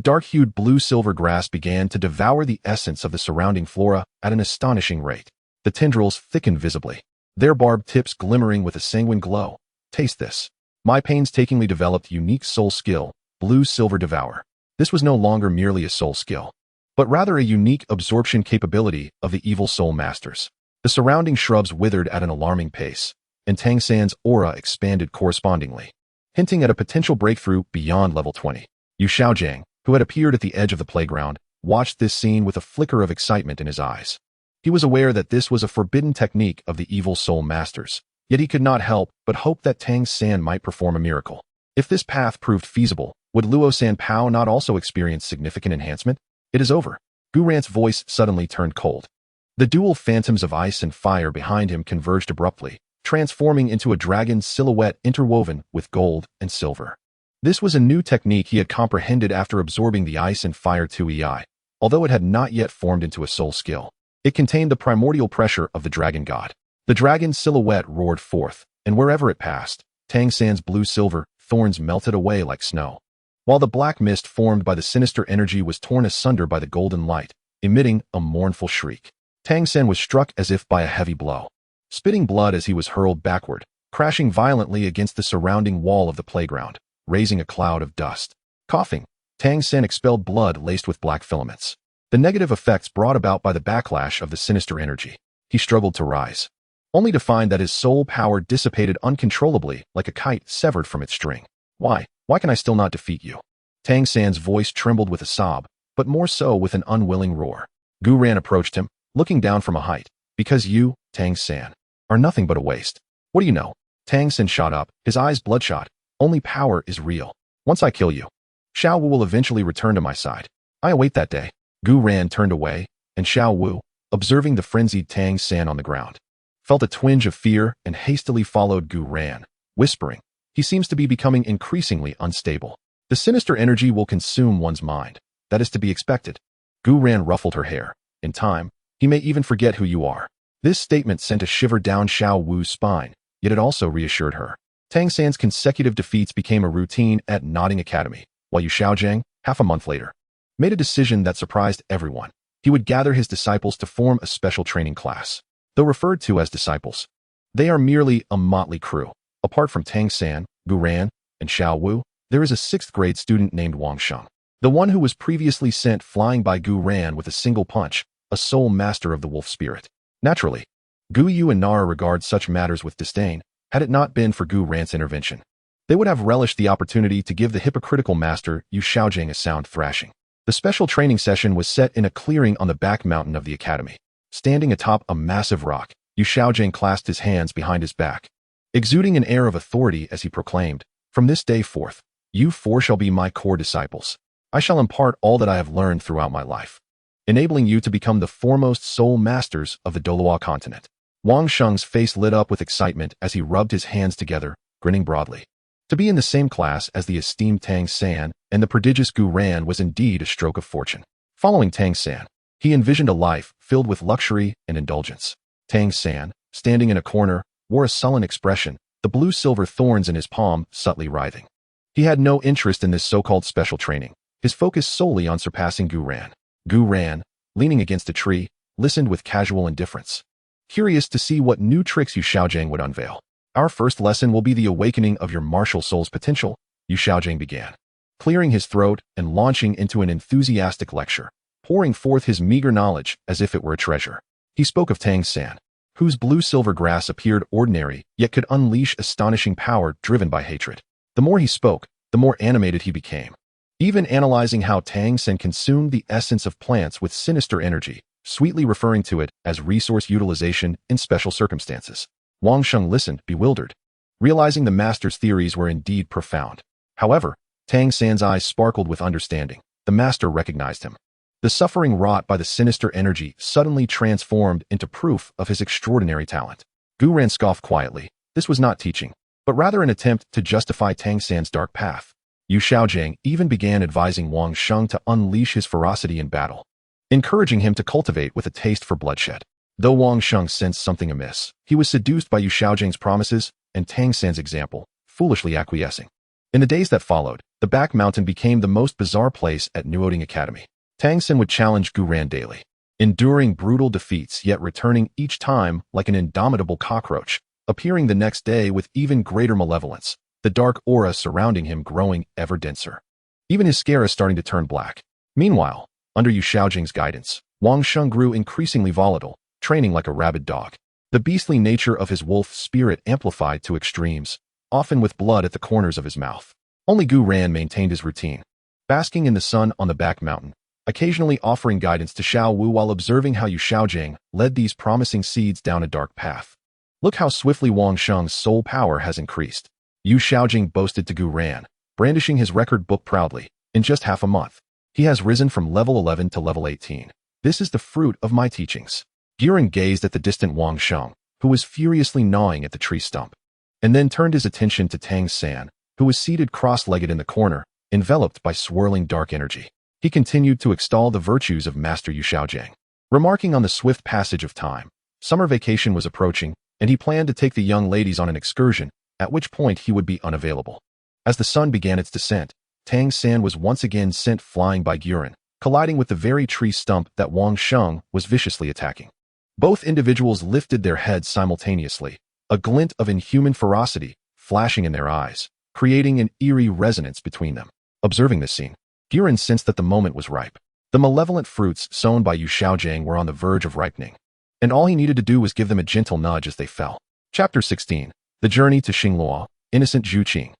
A: dark-hued blue-silver grass began to devour the essence of the surrounding flora at an astonishing rate. The tendrils thickened visibly, their barbed tips glimmering with a sanguine glow. Taste this. My painstakingly developed unique soul skill, Blue-Silver Devour. This was no longer merely a soul skill, but rather a unique absorption capability of the evil soul masters. The surrounding shrubs withered at an alarming pace, and Tang San's aura expanded correspondingly, hinting at a potential breakthrough beyond level 20. Yu Xiaojiang, who had appeared at the edge of the playground, watched this scene with a flicker of excitement in his eyes. He was aware that this was a forbidden technique of the evil soul masters, yet he could not help but hope that Tang San might perform a miracle. If this path proved feasible, would Luo Sanpao not also experience significant enhancement? It is over. Gu Yuena's voice suddenly turned cold. The dual phantoms of ice and fire behind him converged abruptly, transforming into a dragon's silhouette interwoven with gold and silver. This was a new technique he had comprehended after absorbing the ice and fire 2EI, although it had not yet formed into a soul skill. It contained the primordial pressure of the dragon god. The dragon's silhouette roared forth, and wherever it passed, Tang San's blue-silver thorns melted away like snow, while the black mist formed by the sinister energy was torn asunder by the golden light, emitting a mournful shriek. Tang San was struck as if by a heavy blow. Spitting blood as he was hurled backward, crashing violently against the surrounding wall of the playground, raising a cloud of dust. Coughing, Tang San expelled blood laced with black filaments. The negative effects brought about by the backlash of the sinister energy. He struggled to rise, only to find that his soul power dissipated uncontrollably like a kite severed from its string. Why can I still not defeat you? Tang San's voice trembled with a sob, but more so with an unwilling roar. Gu Yuena approached him, looking down from a height. Because you, Tang San, are nothing but a waste. What do you know? Tang San shot up, his eyes bloodshot. Only power is real. Once I kill you, Xiao Wu will eventually return to my side. I await that day. Gu Yuena turned away, and Xiao Wu, observing the frenzied Tang San on the ground, felt a twinge of fear and hastily followed Gu Yuena, whispering, he seems to be becoming increasingly unstable. The sinister energy will consume one's mind. That is to be expected. Gu Yuena ruffled her hair. In time, he may even forget who you are. This statement sent a shiver down Xiao Wu's spine, yet it also reassured her. Tang San's consecutive defeats became a routine at Nodding Academy, while Yu Xiaojing, half a month later, made a decision that surprised everyone. He would gather his disciples to form a special training class. Though referred to as disciples, they are merely a motley crew. Apart from Tang San, Gu Yuena, and Xiao Wu, there is a 6th grade student named Wang Sheng, the one who was previously sent flying by Gu Yuena with a single punch, a sole master of the wolf spirit. Naturally, Gu Yuena regards such matters with disdain. Had it not been for Gu Yuena's intervention, they would have relished the opportunity to give the hypocritical master Yu Xiaojing a sound thrashing. The special training session was set in a clearing on the back mountain of the academy. Standing atop a massive rock, Yu Xiaojing clasped his hands behind his back, exuding an air of authority as he proclaimed, from this day forth, you 4 shall be my core disciples. I shall impart all that I have learned throughout my life, enabling you to become the foremost soul masters of the Douluo Continent. Wang Sheng's face lit up with excitement as he rubbed his hands together, grinning broadly. To be in the same class as the esteemed Tang San and the prodigious Gu Yuena was indeed a stroke of fortune. Following Tang San, he envisioned a life filled with luxury and indulgence. Tang San, standing in a corner, wore a sullen expression, the blue-silver thorns in his palm subtly writhing. He had no interest in this so-called special training, his focus solely on surpassing Gu Yuena. Gu Yuena, leaning against a tree, listened with casual indifference, curious to see what new tricks Yu Xiaojing would unveil. Our first lesson will be the awakening of your martial soul's potential, Yu Xiaojing began, clearing his throat and launching into an enthusiastic lecture, pouring forth his meager knowledge as if it were a treasure. He spoke of Tang San, whose blue-silver grass appeared ordinary yet could unleash astonishing power driven by hatred. The more he spoke, the more animated he became, even analyzing how Tang San consumed the essence of plants with sinister energy, sweetly referring to it as resource utilization in special circumstances. Wang Sheng listened, bewildered, realizing the master's theories were indeed profound. However, Tang San's eyes sparkled with understanding. The master recognized him. The suffering wrought by the sinister energy suddenly transformed into proof of his extraordinary talent. Gu Yuena scoffed quietly. This was not teaching, but rather an attempt to justify Tang San's dark path. Yu Xiaojing even began advising Wang Sheng to unleash his ferocity in battle, encouraging him to cultivate with a taste for bloodshed. Though Wang Sheng sensed something amiss, he was seduced by Yu Xiaojing's promises and Tang San's example, foolishly acquiescing. In the days that followed, the back mountain became the most bizarre place at Nodding Academy. Tang San would challenge Gu Yuena daily, enduring brutal defeats yet returning each time like an indomitable cockroach, appearing the next day with even greater malevolence, the dark aura surrounding him growing ever denser. Even his scare is starting to turn black. Meanwhile, under Yu Xiaojing's guidance, Wang Sheng grew increasingly volatile, training like a rabid dog. The beastly nature of his wolf spirit amplified to extremes, often with blood at the corners of his mouth. Only Gu Yuena maintained his routine, basking in the sun on the back mountain, occasionally offering guidance to Xiao Wu while observing how Yu Xiaojing led these promising seeds down a dark path. Look how swiftly Wang Sheng's soul power has increased. Yu Xiaojing boasted to Gu Yuena, brandishing his record book proudly. In just half a month, he has risen from level 11 to level 18. This is the fruit of my teachings. Gu Yuena gazed at the distant Wang Sheng, who was furiously gnawing at the tree stump, and then turned his attention to Tang San, who was seated cross-legged in the corner, enveloped by swirling dark energy. He continued to extol the virtues of Master Yu Xiaojing, remarking on the swift passage of time. Summer vacation was approaching, and he planned to take the young ladies on an excursion, at which point he would be unavailable. As the sun began its descent, Tang San was once again sent flying by Gu Yuena, colliding with the very tree stump that Wang Sheng was viciously attacking. Both individuals lifted their heads simultaneously, a glint of inhuman ferocity flashing in their eyes, creating an eerie resonance between them. Observing this scene, Gu Yuena sensed that the moment was ripe. The malevolent fruits sown by Yu Xiaojiang were on the verge of ripening, and all he needed to do was give them a gentle nudge as they fell. Chapter 16. The Journey to Xingluo, Innocent Zhu Qing.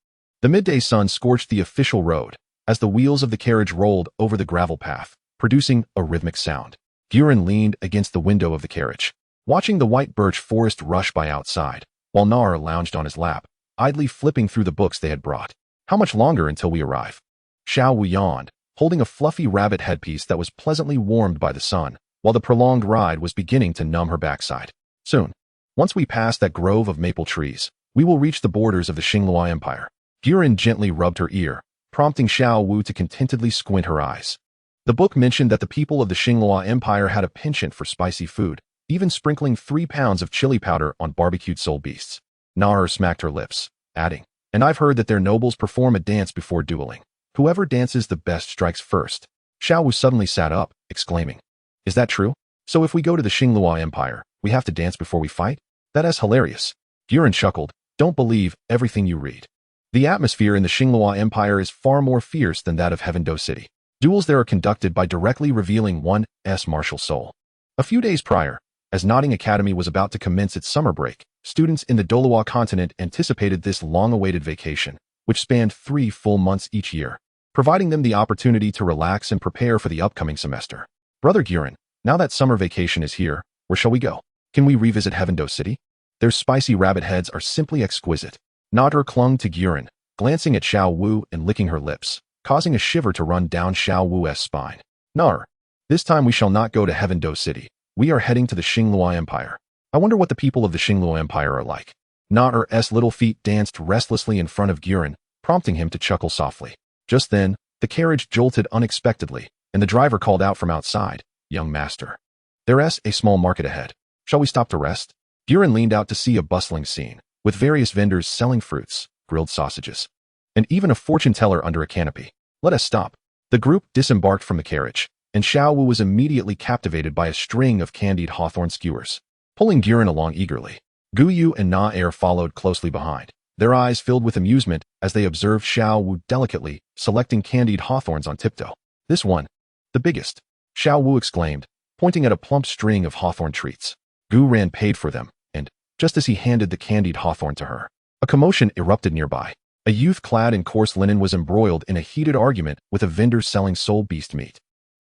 A: The midday sun scorched the official road as the wheels of the carriage rolled over the gravel path, producing a rhythmic sound. Gu Yuena leaned against the window of the carriage, watching the white birch forest rush by outside, while Nar lounged on his lap, idly flipping through the books they had brought. How much longer until we arrive? Xiao Wu yawned, holding a fluffy rabbit headpiece that was pleasantly warmed by the sun, while the prolonged ride was beginning to numb her backside. Soon. Once we pass that grove of maple trees, we will reach the borders of the Xingluo Empire. Gu Yuena gently rubbed her ear, prompting Xiao Wu to contentedly squint her eyes. The book mentioned that the people of the Xingluo Empire had a penchant for spicy food, even sprinkling 3 pounds of chili powder on barbecued soul beasts. Nar smacked her lips, adding, "And I've heard that their nobles perform a dance before dueling. Whoever dances the best strikes first." Xiao Wu suddenly sat up, exclaiming, "Is that true? So if we go to the Xingluo Empire, we have to dance before we fight? That is hilarious." Gu Yuena chuckled, "Don't believe everything you read. The atmosphere in the Xingluo Empire is far more fierce than that of Heaven-Do City. Duels there are conducted by directly revealing one's martial soul." A few days prior, as Nodding Academy was about to commence its summer break, students in the Douluo Continent anticipated this long-awaited vacation, which spanned 3 full months each year, providing them the opportunity to relax and prepare for the upcoming semester. "Brother Gu Yuena, now that summer vacation is here, where shall we go? Can we revisit Heaven-Do City? Their spicy rabbit heads are simply exquisite." Nodder clung to Gu Yuena, glancing at Xiao Wu and licking her lips, causing a shiver to run down Xiao Wu's spine. "Nar, this time we shall not go to Heaven-Do City. We are heading to the Xingluo Empire. I wonder what the people of the Xingluo Empire are like." Nodder's little feet danced restlessly in front of Gu Yuena, prompting him to chuckle softly. Just then, the carriage jolted unexpectedly, and the driver called out from outside, "Young master, there's a small market ahead. Shall we stop to rest?" Gu Yuena leaned out to see a bustling scene, with various vendors selling fruits, grilled sausages, and even a fortune teller under a canopy. "Let us stop." The group disembarked from the carriage, and Xiao Wu was immediately captivated by a string of candied hawthorn skewers, pulling Gu Yuena along eagerly. Gu Yu and Na followed closely behind, their eyes filled with amusement as they observed Xiao Wu delicately selecting candied hawthorns on tiptoe. "This one, the biggest," Xiao Wu exclaimed, pointing at a plump string of hawthorn treats. Gu Yuena paid for them, and, just as he handed the candied hawthorn to her, a commotion erupted nearby. A youth clad in coarse linen was embroiled in a heated argument with a vendor selling soul beast meat.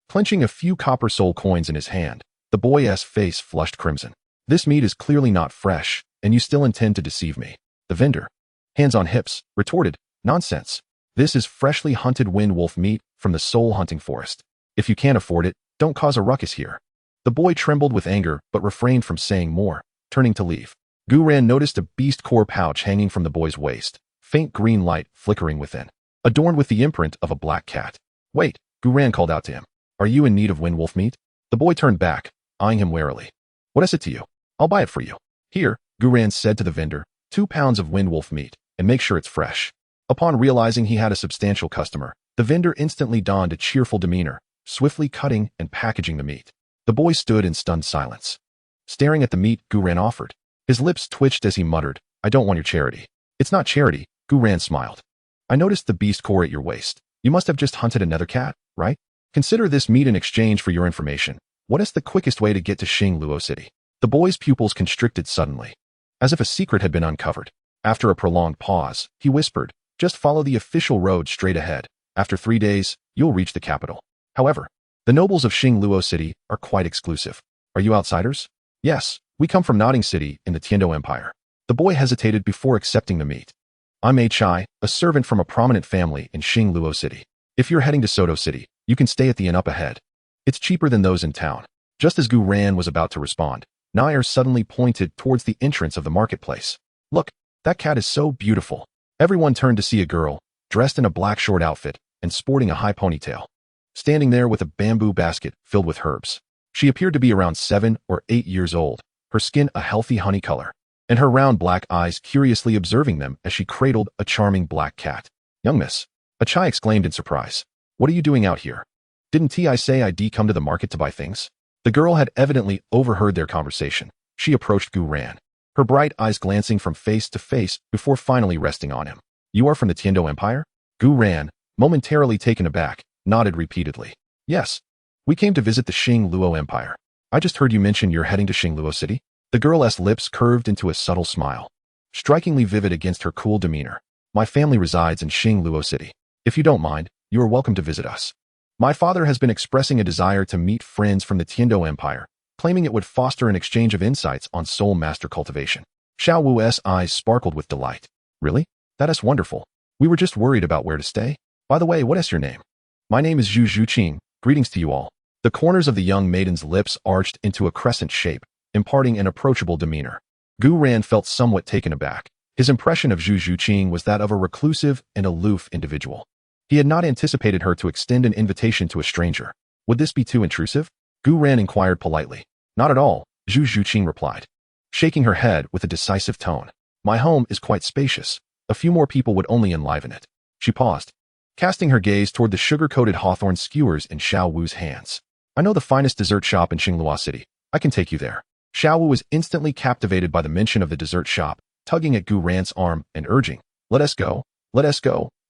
A: Clenching a few copper soul coins in his hand, the boy's face flushed crimson. "This meat is clearly not fresh, and you still intend to deceive me." The vendor, hands on hips, retorted, "Nonsense. This is freshly hunted wind wolf meat from the soul hunting forest. If you can't afford it, don't cause a ruckus here." The boy trembled with anger but refrained from saying more, turning to leave. Gu Yuena noticed a beast core pouch hanging from the boy's waist, faint green light flickering within, adorned with the imprint of a black cat. "Wait," Gu Yuena called out to him. "Are you in need of wind wolf meat?" The boy turned back, eyeing him warily. "What is it to you? I'll buy it for you." "Here," Gu Yuena said to the vendor, 2 pounds of wind wolf meat, and make sure it's fresh." Upon realizing he had a substantial customer, the vendor instantly donned a cheerful demeanor, swiftly cutting and packaging the meat. The boy stood in stunned silence, staring at the meat Gu Yuena offered. His lips twitched as he muttered, "I don't want your charity." "It's not charity," Gu Yuena smiled. "I noticed the beast core at your waist. You must have just hunted another cat, right? Consider this meat in exchange for your information. What is the quickest way to get to Xingluo City?" The boy's pupils constricted suddenly, as if a secret had been uncovered. After a prolonged pause, he whispered, "Just follow the official road straight ahead. After 3 days, you'll reach the capital. However, the nobles of Xingluo City are quite exclusive." "Are you outsiders?" "Yes, we come from Nodding City in the Tiando Empire." The boy hesitated before accepting the meat. "I'm A Chai, a servant from a prominent family in Xingluo City. If you're heading to Soto City, you can stay at the inn up ahead. It's cheaper than those in town." Just as Gu Yuena was about to respond, Nair suddenly pointed towards the entrance of the marketplace. "Look, that cat is so beautiful." Everyone turned to see a girl, dressed in a black short outfit and sporting a high ponytail, standing there with a bamboo basket filled with herbs. She appeared to be around 7 or 8 years old, her skin a healthy honey color, and her round black eyes curiously observing them as she cradled a charming black cat. "Young miss," Achai exclaimed in surprise. "What are you doing out here? Didn't Ti say I'd come to the market to buy things?" The girl had evidently overheard their conversation. She approached Gu Yuena, her bright eyes glancing from face to face before finally resting on him. You are from the Tiando Empire? Gu Ran, momentarily taken aback, nodded repeatedly. Yes. We came to visit the Luo Empire. I just heard you mention you're heading to Luo City. The girl's lips curved into a subtle smile, strikingly vivid against her cool demeanor. My family resides in Luo City. If you don't mind, you are welcome to visit us. My father has been expressing a desire to meet friends from the Tiando Empire, claiming it would foster an exchange of insights on soul master cultivation. Xiao Wu's eyes sparkled with delight. Really? That is wonderful. We were just worried about where to stay. By the way, what is your name? My name is Zhu Zhuqing. Greetings to you all. The corners of the young maiden's lips arched into a crescent shape, imparting an approachable demeanor. Gu Ran felt somewhat taken aback. His impression of Zhu Zhuqing was that of a reclusive and aloof individual. He had not anticipated her to extend an invitation to a stranger. Would this be too intrusive? Gu Ran inquired politely. Not at all, Zhu Zhuqing replied, shaking her head with a decisive tone. My home is quite spacious. A few more people would only enliven it. She paused, casting her gaze toward the sugar-coated hawthorn skewers in Xiao Wu's hands. I know the finest dessert shop in Luo City. I can take you there. Xiao Wu was instantly captivated by the mention of the dessert shop, tugging at Gu Ran's arm and urging, let us go,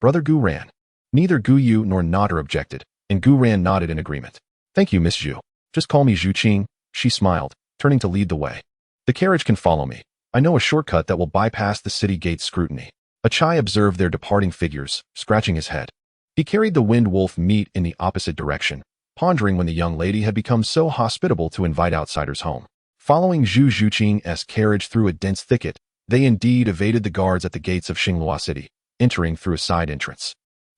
A: brother Gu Ran. Neither Gu Yu nor Nodder objected, and Gu Ran nodded in agreement. Thank you, Miss Zhu. Just call me Zhuqing, she smiled, turning to lead the way. The carriage can follow me. I know a shortcut that will bypass the city gate's scrutiny. Achai observed their departing figures, scratching his head. He carried the Wind Wolf meat in the opposite direction, pondering when the young lady had become so hospitable to invite outsiders home. Following Zhu Zhuqing's carriage through a dense thicket, they indeed evaded the guards at the gates of Luo City, entering through a side entrance.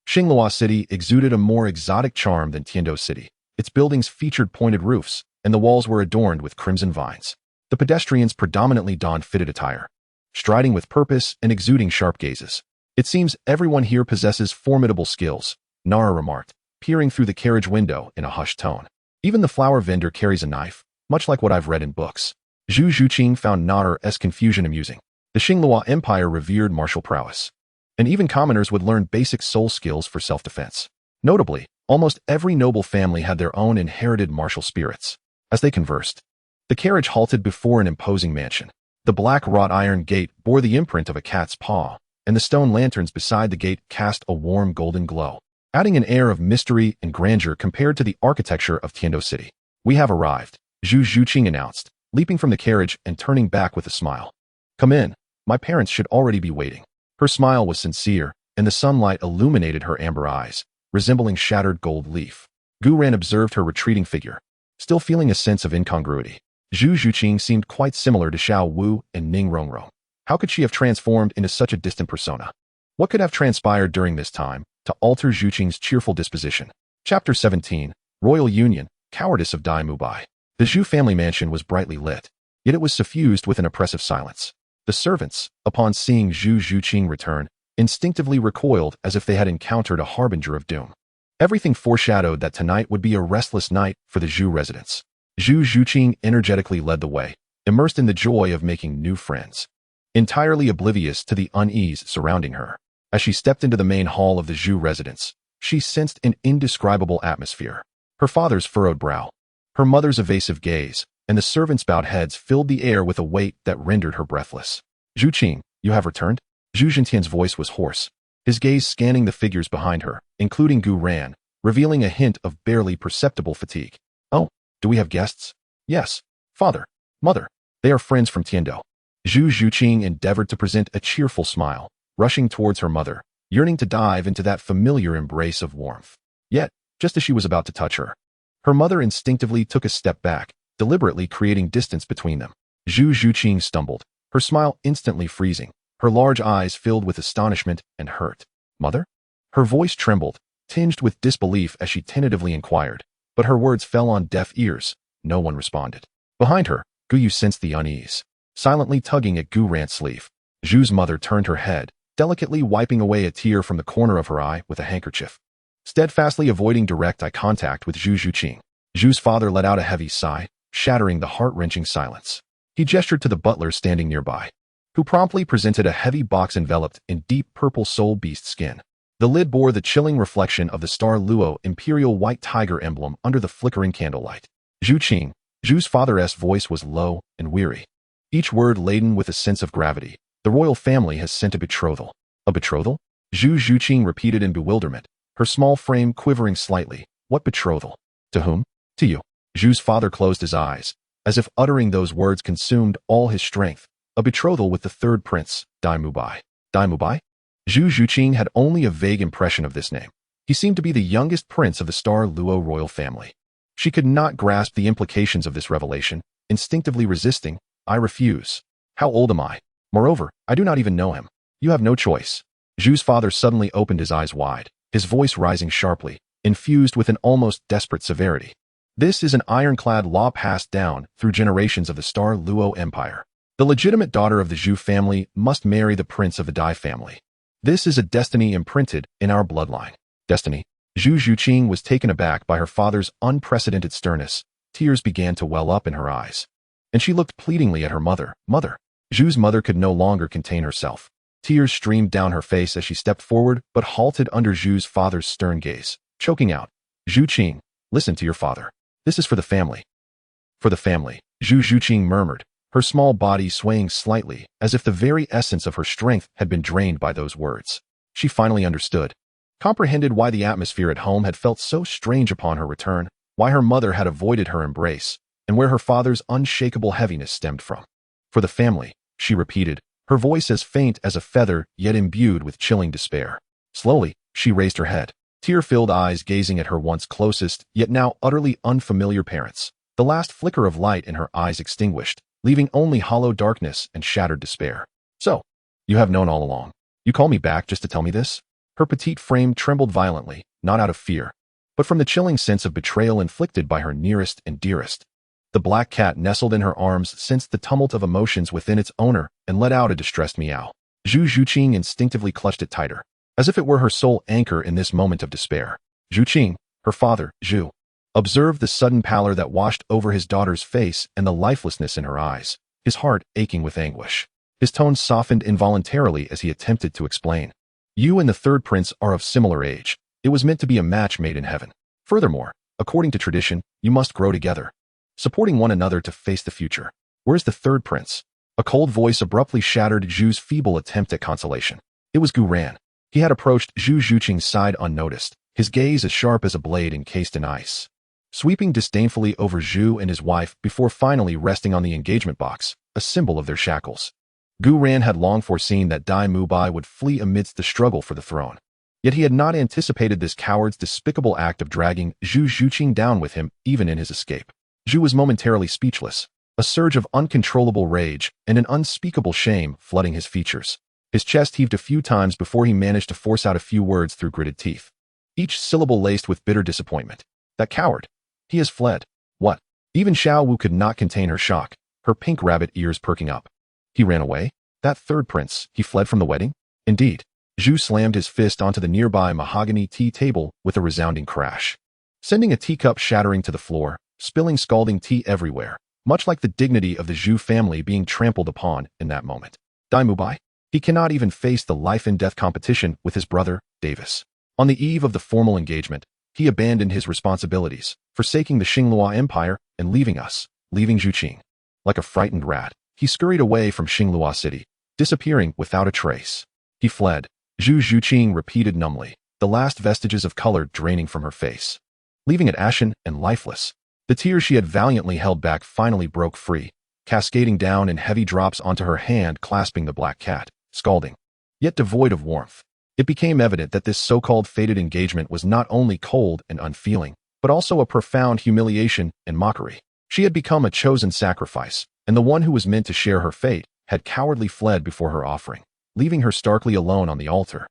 A: Luo City exuded a more exotic charm than Tiando City. Its buildings featured pointed roofs, and the walls were adorned with crimson vines. The pedestrians predominantly donned fitted attire, striding with purpose and exuding sharp gazes. It seems everyone here possesses formidable skills, Nara remarked, peering through the carriage window in a hushed tone. Even the flower vendor carries a knife, much like what I've read in books. Zhu Zhuqing found Nodder's confusion amusing. The Luo Empire revered martial prowess, and even commoners would learn basic soul skills for self-defense. Notably, almost every noble family had their own inherited martial spirits. As they conversed, the carriage halted before an imposing mansion. The black wrought iron gate bore the imprint of a cat's paw, and the stone lanterns beside the gate cast a warm golden glow, adding an air of mystery and grandeur compared to the architecture of Tiando City. We have arrived, Zhu Zhuqing announced, leaping from the carriage and turning back with a smile. Come in. My parents should already be waiting. Her smile was sincere, and the sunlight illuminated her amber eyes, resembling shattered gold leaf. Gu Ran observed her retreating figure, still feeling a sense of incongruity. Zhu Zhuqing seemed quite similar to Xiao Wu and Ning Rongrong. How could she have transformed into such a distant persona? What could have transpired during this time to alter Zhuqing's cheerful disposition? Chapter 17, Royal Union, Cowardice of Dai Mubai. The Zhu family mansion was brightly lit, yet it was suffused with an oppressive silence. The servants, upon seeing Zhu Zhuqing return, instinctively recoiled as if they had encountered a harbinger of doom. Everything foreshadowed that tonight would be a restless night for the Zhu residents. Zhu Zhuqing energetically led the way, immersed in the joy of making new friends, entirely oblivious to the unease surrounding her. As she stepped into the main hall of the Zhu residence, she sensed an indescribable atmosphere. Her father's furrowed brow, her mother's evasive gaze, and the servants' bowed heads filled the air with a weight that rendered her breathless. Zhuqing, you have returned? Zhu Zhentian's voice was hoarse, his gaze scanning the figures behind her, including Gu Ran, revealing a hint of barely perceptible fatigue. Oh, do we have guests? Yes. Father, mother, they are friends from Tiando. Zhu Zhuqing endeavored to present a cheerful smile, rushing towards her mother, yearning to dive into that familiar embrace of warmth. Yet, just as she was about to touch her, her mother instinctively took a step back, deliberately creating distance between them. Zhu Zhuqing stumbled, her smile instantly freezing, her large eyes filled with astonishment and hurt. Mother? Her voice trembled, tinged with disbelief as she tentatively inquired, but her words fell on deaf ears. No one responded. Behind her, Gu Yu sensed the unease, silently tugging at Gu Ran's sleeve. Zhu's mother turned her head, delicately wiping away a tear from the corner of her eye with a handkerchief, steadfastly avoiding direct eye contact with Zhu Zhuqing. Zhu's father let out a heavy sigh, shattering the heart-wrenching silence. He gestured to the butler standing nearby, who promptly presented a heavy box enveloped in deep purple soul beast skin. The lid bore the chilling reflection of the Star Luo Imperial White Tiger emblem under the flickering candlelight. Zhuqing, Zhu's father's voice was low and weary. each word laden with a sense of gravity. The royal family has sent a betrothal. A betrothal? Zhu Zhuqing repeated in bewilderment, her small frame quivering slightly. What betrothal? To whom? To you. Zhu's father closed his eyes, as if uttering those words consumed all his strength. A betrothal with the third prince, Dai Mubai. Dai Mubai? Zhu Zhuqing had only a vague impression of this name. He seemed to be the youngest prince of the Star Luo royal family. She could not grasp the implications of this revelation, instinctively resisting. I refuse. How old am I? Moreover, I do not even know him. You have no choice. Zhu's father suddenly opened his eyes wide, his voice rising sharply, infused with an almost desperate severity. This is an ironclad law passed down through generations of the Star Luo Empire. The legitimate daughter of the Zhu family must marry the prince of the Dai family. This is a destiny imprinted in our bloodline. Destiny? Zhu Zhuqing was taken aback by her father's unprecedented sternness. Tears began to well up in her eyes. And she looked pleadingly at her mother. Mother. Zhu's mother could no longer contain herself. Tears streamed down her face as she stepped forward, but halted under Zhu's father's stern gaze, choking out. Zhuqing, listen to your father. This is for the family. For the family, Zhu Zhuqing murmured, her small body swaying slightly, as if the very essence of her strength had been drained by those words. She finally understood, comprehended why the atmosphere at home had felt so strange upon her return, why her mother had avoided her embrace, and where her father's unshakable heaviness stemmed from. For the family, she repeated, her voice as faint as a feather, yet imbued with chilling despair. Slowly, she raised her head, tear-filled eyes gazing at her once closest, yet now utterly unfamiliar parents. The last flicker of light in her eyes extinguished, leaving only hollow darkness and shattered despair. So, you have known all along. You call me back just to tell me this? Her petite frame trembled violently, not out of fear, but from the chilling sense of betrayal inflicted by her nearest and dearest. The black cat nestled in her arms sensed the tumult of emotions within its owner and let out a distressed meow. Zhu Zhuqing instinctively clutched it tighter, as if it were her sole anchor in this moment of despair. Zhuqing, her father, Zhu, observed the sudden pallor that washed over his daughter's face and the lifelessness in her eyes, his heart aching with anguish. His tone softened involuntarily as he attempted to explain. You and the third prince are of similar age. It was meant to be a match made in heaven. Furthermore, according to tradition, you must grow together, supporting one another to face the future. Where's the third prince? A cold voice abruptly shattered Zhu's feeble attempt at consolation. It was Gu Yuena. He had approached Zhu Zhuqing's side unnoticed, his gaze as sharp as a blade encased in ice, sweeping disdainfully over Zhu and his wife before finally resting on the engagement box, a symbol of their shackles. Gu Yuena had long foreseen that Dai Mubai would flee amidst the struggle for the throne. Yet he had not anticipated this coward's despicable act of dragging Zhu Zhuqing down with him even in his escape. Zhu was momentarily speechless, a surge of uncontrollable rage and an unspeakable shame flooding his features. His chest heaved a few times before he managed to force out a few words through gritted teeth, each syllable laced with bitter disappointment. That coward. He has fled. What? Even Xiao Wu could not contain her shock, her pink rabbit ears perking up. He ran away? That third prince, he fled from the wedding? Indeed. Zhu slammed his fist onto the nearby mahogany tea table with a resounding crash, sending a teacup shattering to the floor, spilling scalding tea everywhere, much like the dignity of the Zhu family being trampled upon in that moment. Dai Mubai? He cannot even face the life-and-death competition with his brother, Davis. On the eve of the formal engagement, he abandoned his responsibilities, forsaking the Xinglua Empire and leaving Zhuqing. Like a frightened rat, he scurried away from Xinglua City, disappearing without a trace. He fled. Zhu Zhuqing repeated numbly, the last vestiges of color draining from her face, leaving it ashen and lifeless. The tears she had valiantly held back finally broke free, cascading down in heavy drops onto her hand clasping the black cat, scalding, yet devoid of warmth. It became evident that this so-called fated engagement was not only cold and unfeeling, but also a profound humiliation and mockery. She had become a chosen sacrifice, and the one who was meant to share her fate had cowardly fled before her offering, leaving her starkly alone on the altar,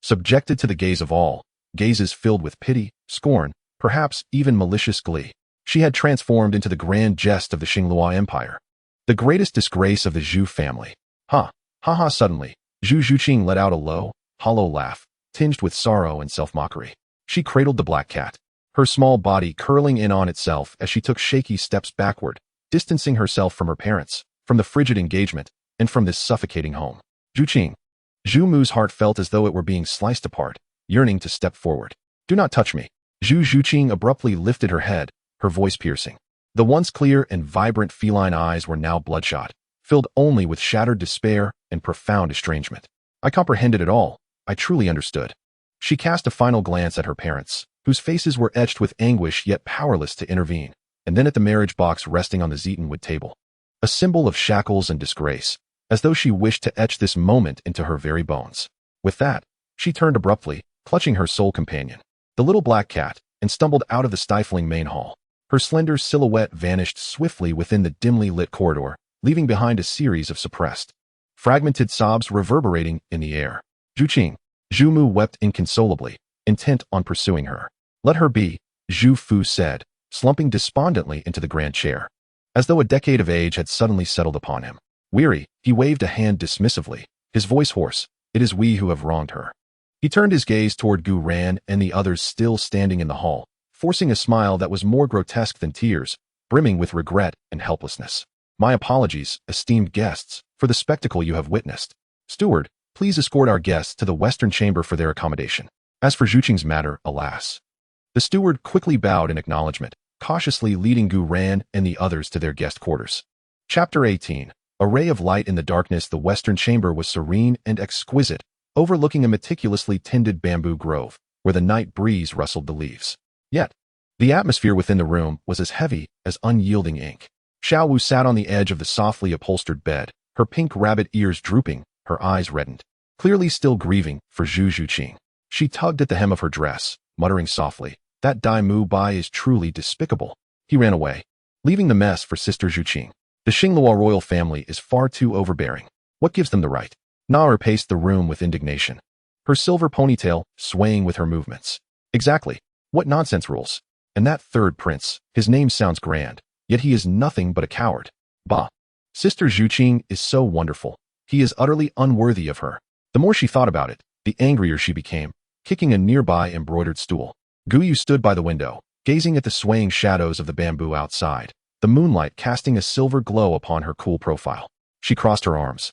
A: subjected to the gaze of all, gazes filled with pity, scorn, perhaps even malicious glee. She had transformed into the grand jest of the Xinglua Empire, the greatest disgrace of the Zhu family. Ha! Ha ha! Suddenly, Zhu Zhuqing let out a low, hollow laugh, tinged with sorrow and self-mockery. She cradled the black cat, her small body curling in on itself as she took shaky steps backward, distancing herself from her parents, from the frigid engagement, and from this suffocating home. Zhuqing. Zhu Mu's heart felt as though it were being sliced apart, yearning to step forward. Do not touch me. Zhu Zhuqing abruptly lifted her head, her voice piercing. The once clear and vibrant feline eyes were now bloodshot, filled only with shattered despair and profound estrangement. I comprehended it all. I truly understood. She cast a final glance at her parents, whose faces were etched with anguish yet powerless to intervene, and then at the marriage box resting on the Zeatonwood table, a symbol of shackles and disgrace, as though she wished to etch this moment into her very bones. With that, she turned abruptly, clutching her sole companion, the little black cat, and stumbled out of the stifling main hall. Her slender silhouette vanished swiftly within the dimly lit corridor, leaving behind a series of suppressed, fragmented sobs reverberating in the air. Zhu Mu wept inconsolably, intent on pursuing her. Let her be, Zhu Fu said, slumping despondently into the grand chair. As though a decade of age had suddenly settled upon him. Weary, he waved a hand dismissively, his voice hoarse. It is we who have wronged her. He turned his gaze toward Gu Ran and the others still standing in the hall, forcing a smile that was more grotesque than tears, brimming with regret and helplessness. My apologies, esteemed guests, for the spectacle you have witnessed. Steward, please escort our guests to the western chamber for their accommodation. As for Zhuqing's matter, alas. The steward quickly bowed in acknowledgement, cautiously leading Gu Ran and the others to their guest quarters. Chapter 18. A ray of light in the darkness. The western chamber was serene and exquisite, overlooking a meticulously tended bamboo grove, where the night breeze rustled the leaves. Yet, the atmosphere within the room was as heavy as unyielding ink. Xiao Wu sat on the edge of the softly upholstered bed, her pink rabbit ears drooping, her eyes reddened. Clearly still grieving for Zhu Zhuqing. She tugged at the hem of her dress, muttering softly, that Dai Mu Bai is truly despicable. He ran away, leaving the mess for Sister Zhuqing. The Xingluo royal family is far too overbearing. What gives them the right? Na paced the room with indignation, her silver ponytail swaying with her movements. Exactly. What nonsense rules? And that third prince, his name sounds grand, yet he is nothing but a coward. Bah. Sister Zhuqing is so wonderful. He is utterly unworthy of her. The more she thought about it, the angrier she became, kicking a nearby embroidered stool. Gu Yu stood by the window, gazing at the swaying shadows of the bamboo outside, the moonlight casting a silver glow upon her cool profile. She crossed her arms,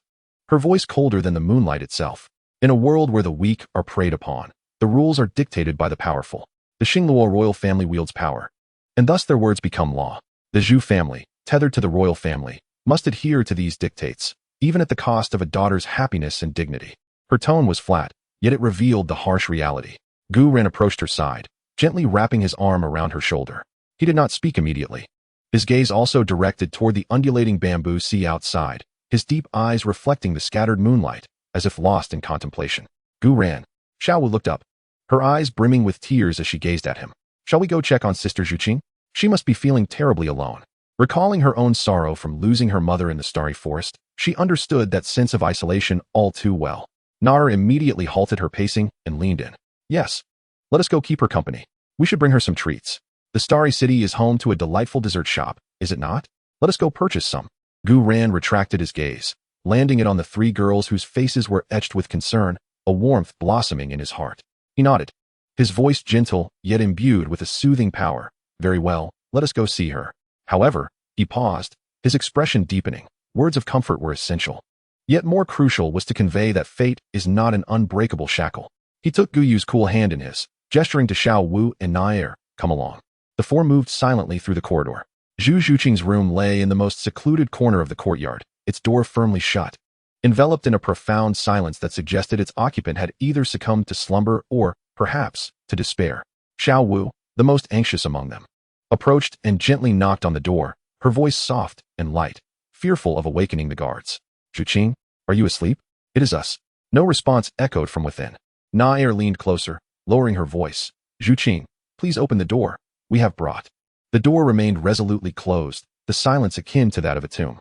A: her voice colder than the moonlight itself. In a world where the weak are preyed upon, the rules are dictated by the powerful. The Xingluo royal family wields power, and thus their words become law. The Zhu family, tethered to the royal family, must adhere to these dictates, even at the cost of a daughter's happiness and dignity. Her tone was flat, yet it revealed the harsh reality. Gu Ran approached her side, gently wrapping his arm around her shoulder. He did not speak immediately. His gaze also directed toward the undulating bamboo sea outside, his deep eyes reflecting the scattered moonlight, as if lost in contemplation. Gu Ran. Xiao Wu looked up, her eyes brimming with tears as she gazed at him. Shall we go check on Sister Zhuqing? She must be feeling terribly alone. Recalling her own sorrow from losing her mother in the starry forest, she understood that sense of isolation all too well. Na immediately halted her pacing and leaned in. Yes. Let us go keep her company. We should bring her some treats. The Starry City is home to a delightful dessert shop, is it not? Let us go purchase some. Gu Ran retracted his gaze, landing it on the three girls whose faces were etched with concern, a warmth blossoming in his heart. He nodded, his voice gentle, yet imbued with a soothing power. Very well, let us go see her. However, he paused, his expression deepening. Words of comfort were essential. Yet more crucial was to convey that fate is not an unbreakable shackle. He took Gu Yu's cool hand in his, gesturing to Xiao Wu and Na. Come along. The four moved silently through the corridor. Zhu Zhuqing's room lay in the most secluded corner of the courtyard, its door firmly shut, enveloped in a profound silence that suggested its occupant had either succumbed to slumber or, perhaps, to despair. Xiao Wu, the most anxious among them, approached and gently knocked on the door, her voice soft and light, fearful of awakening the guards. Zhuqing, are you asleep? It is us. No response echoed from within. Na leaned closer, lowering her voice. Zhuqing, please open the door. We have brought. The door remained resolutely closed, the silence akin to that of a tomb.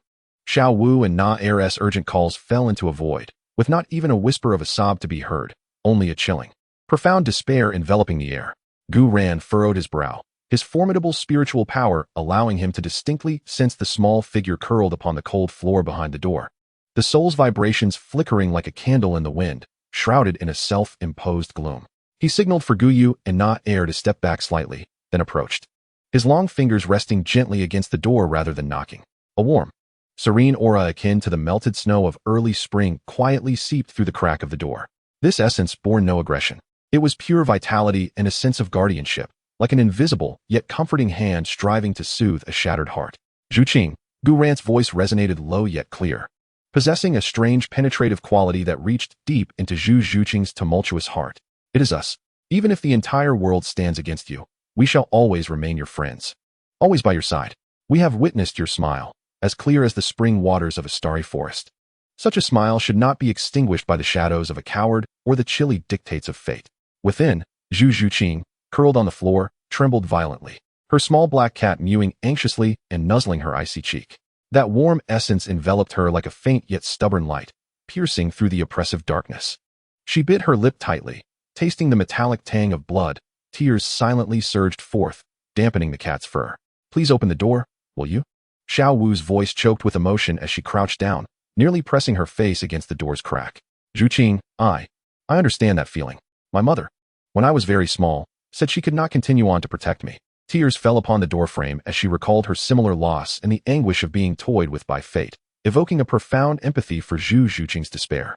A: Xiao Wu and Na-er's urgent calls fell into a void, with not even a whisper of a sob to be heard, only a chilling, profound despair enveloping the air. Gu Ran furrowed his brow, his formidable spiritual power allowing him to distinctly sense the small figure curled upon the cold floor behind the door, the soul's vibrations flickering like a candle in the wind, shrouded in a self-imposed gloom. He signaled for Gu Yu and Na-er to step back slightly, then approached, his long fingers resting gently against the door rather than knocking. A warm, serene aura akin to the melted snow of early spring quietly seeped through the crack of the door. This essence bore no aggression. It was pure vitality and a sense of guardianship, like an invisible yet comforting hand striving to soothe a shattered heart. Zhuqing, Gu Ran's voice resonated low yet clear, possessing a strange penetrative quality that reached deep into Zhu Zhuqing's tumultuous heart. It is us. Even if the entire world stands against you, we shall always remain your friends. Always by your side. We have witnessed your smile, as clear as the spring waters of a starry forest. Such a smile should not be extinguished by the shadows of a coward or the chilly dictates of fate. Within, Zhu Zhuqing, curled on the floor, trembled violently, her small black cat mewing anxiously and nuzzling her icy cheek. That warm essence enveloped her like a faint yet stubborn light, piercing through the oppressive darkness. She bit her lip tightly, tasting the metallic tang of blood. Tears silently surged forth, dampening the cat's fur. Please open the door, will you? Xiao Wu's voice choked with emotion as she crouched down, nearly pressing her face against the door's crack. Zhuqing, I understand that feeling. My mother, when I was very small, said she could not continue on to protect me. Tears fell upon the doorframe as she recalled her similar loss and the anguish of being toyed with by fate, evoking a profound empathy for Zhu Zhuqing's despair.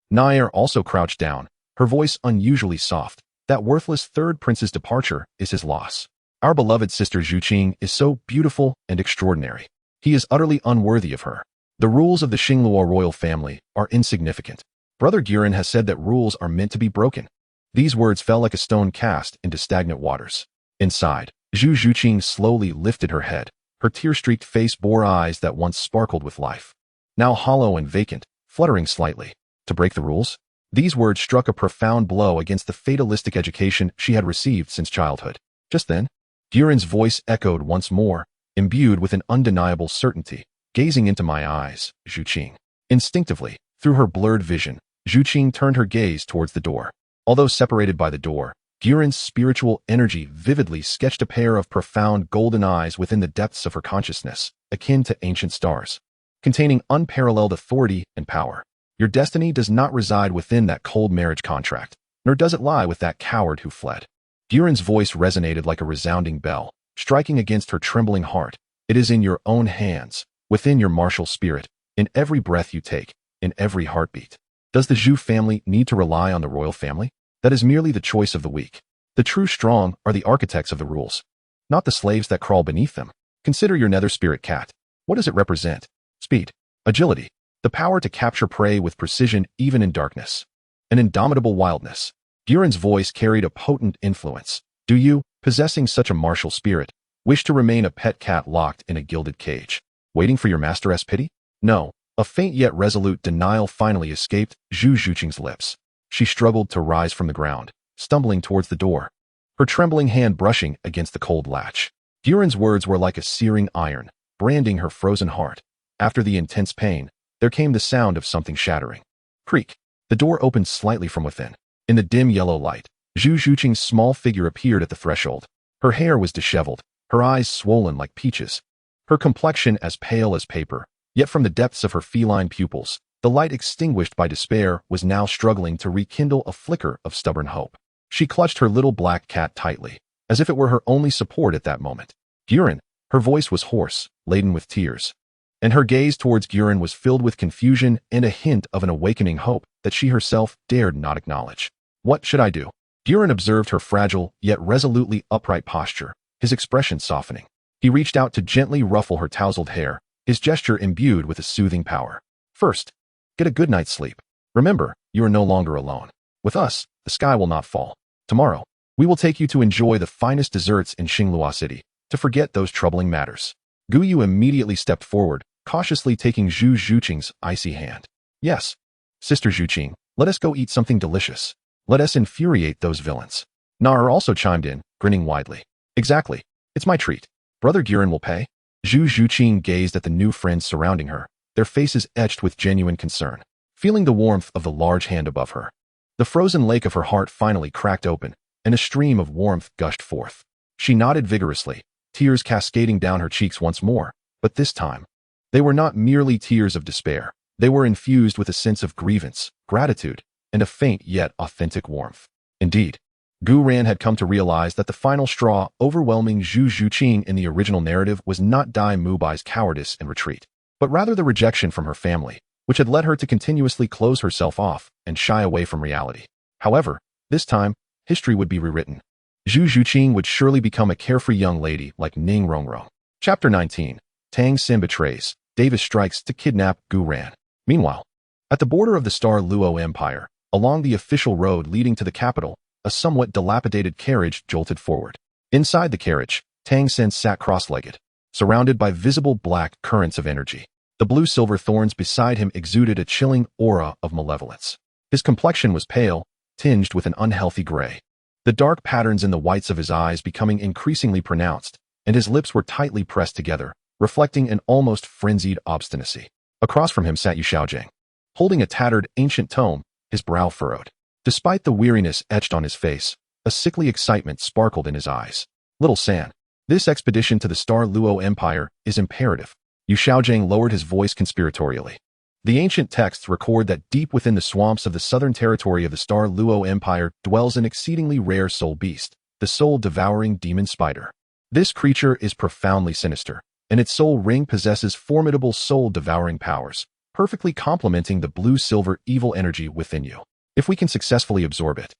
A: Nair also crouched down, her voice unusually soft. That worthless third prince's departure is his loss. Our beloved sister Zhuqing is so beautiful and extraordinary. He is utterly unworthy of her. The rules of the Xingluo royal family are insignificant. Brother Guren has said that rules are meant to be broken. These words fell like a stone cast into stagnant waters. Inside, Zhu Zhuqing slowly lifted her head. Her tear-streaked face bore eyes that once sparkled with life, now hollow and vacant, fluttering slightly. To break the rules? These words struck a profound blow against the fatalistic education she had received since childhood. Just then, Guren's voice echoed once more, imbued with an undeniable certainty. Gazing into my eyes, Zhuqing. Instinctively, through her blurred vision, Zhuqing turned her gaze towards the door. Although separated by the door, Guren's spiritual energy vividly sketched a pair of profound golden eyes within the depths of her consciousness, akin to ancient stars, containing unparalleled authority and power. Your destiny does not reside within that cold marriage contract, nor does it lie with that coward who fled. Guren's voice resonated like a resounding bell, striking against her trembling heart. It is in your own hands, within your martial spirit, in every breath you take, in every heartbeat. Does the Zhu family need to rely on the royal family? That is merely the choice of the weak. The true strong are the architects of the rules, not the slaves that crawl beneath them. Consider your nether spirit cat. What does it represent? Speed, agility, the power to capture prey with precision even in darkness, an indomitable wildness. Guren's voice carried a potent influence. Do you, possessing such a martial spirit, wish to remain a pet cat locked in a gilded cage, waiting for your master's pity? No. A faint yet resolute denial finally escaped Zhu Zhuqing's lips. She struggled to rise from the ground, stumbling towards the door, her trembling hand brushing against the cold latch. Guren's words were like a searing iron, branding her frozen heart. After the intense pain, there came the sound of something shattering. Creak. The door opened slightly from within. In the dim yellow light, Zhu Zhuqing's small figure appeared at the threshold. Her hair was disheveled, her eyes swollen like peaches, her complexion as pale as paper. Yet from the depths of her feline pupils, the light extinguished by despair was now struggling to rekindle a flicker of stubborn hope. She clutched her little black cat tightly, as if it were her only support at that moment. Guren, her voice was hoarse, laden with tears, and her gaze towards Guren was filled with confusion and a hint of an awakening hope that she herself dared not acknowledge. What should I do? Guren observed her fragile yet resolutely upright posture, his expression softening. He reached out to gently ruffle her tousled hair, his gesture imbued with a soothing power. First, get a good night's sleep. Remember, you are no longer alone. With us, the sky will not fall. Tomorrow, we will take you to enjoy the finest desserts in Xingluo City, to forget those troubling matters. Gu Yu immediately stepped forward, cautiously taking Zhu Zhuqing's icy hand. Yes, Sister Zhuqing, let us go eat something delicious. Let us infuriate those villains. Nar also chimed in, grinning widely. Exactly. It's my treat. Brother Guren will pay. Zhu Zhuqing gazed at the new friends surrounding her, their faces etched with genuine concern, feeling the warmth of the large hand above her. The frozen lake of her heart finally cracked open, and a stream of warmth gushed forth. She nodded vigorously, tears cascading down her cheeks once more, but this time, they were not merely tears of despair. They were infused with a sense of grievance, gratitude, and a faint yet authentic warmth. Indeed, Gu Ran had come to realize that the final straw overwhelming Zhu Zhuqing in the original narrative was not Dai Mubai's cowardice and retreat, but rather the rejection from her family, which had led her to continuously close herself off and shy away from reality. However, this time, history would be rewritten. Zhu Zhuqing would surely become a carefree young lady like Ning Rongrong. Chapter 19. Tang San betrays. Davis strikes to kidnap Gu Ran. Meanwhile, at the border of the Star Luo Empire, along the official road leading to the capital, a somewhat dilapidated carriage jolted forward. Inside the carriage, Tang San sat cross-legged, surrounded by visible black currents of energy. The blue-silver thorns beside him exuded a chilling aura of malevolence. His complexion was pale, tinged with an unhealthy gray. The dark patterns in the whites of his eyes becoming increasingly pronounced, and his lips were tightly pressed together, reflecting an almost frenzied obstinacy. Across from him sat Yu Xiaojing, holding a tattered ancient tome, his brow furrowed. Despite the weariness etched on his face, a sickly excitement sparkled in his eyes. Little San, this expedition to the Star Luo Empire is imperative. Yu Xiaojing lowered his voice conspiratorially. The ancient texts record that deep within the swamps of the southern territory of the Star Luo Empire dwells an exceedingly rare soul beast, the soul-devouring demon spider. This creature is profoundly sinister, and its soul ring possesses formidable soul-devouring powers, perfectly complementing the blue-silver evil energy within you. If we can successfully absorb it,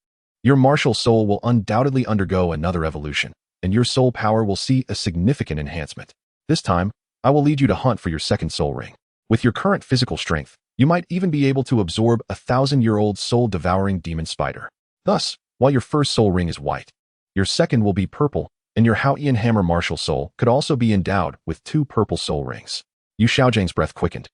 A: your martial soul will undoubtedly undergo another evolution, and your soul power will see a significant enhancement. This time, I will lead you to hunt for your second soul ring. With your current physical strength, you might even be able to absorb a 1,000-year-old soul-devouring demon spider. Thus, while your first soul ring is white, your second will be purple, and your Haotian hammer martial soul could also be endowed with 2 purple soul rings. Yu Xiaojing's breath quickened.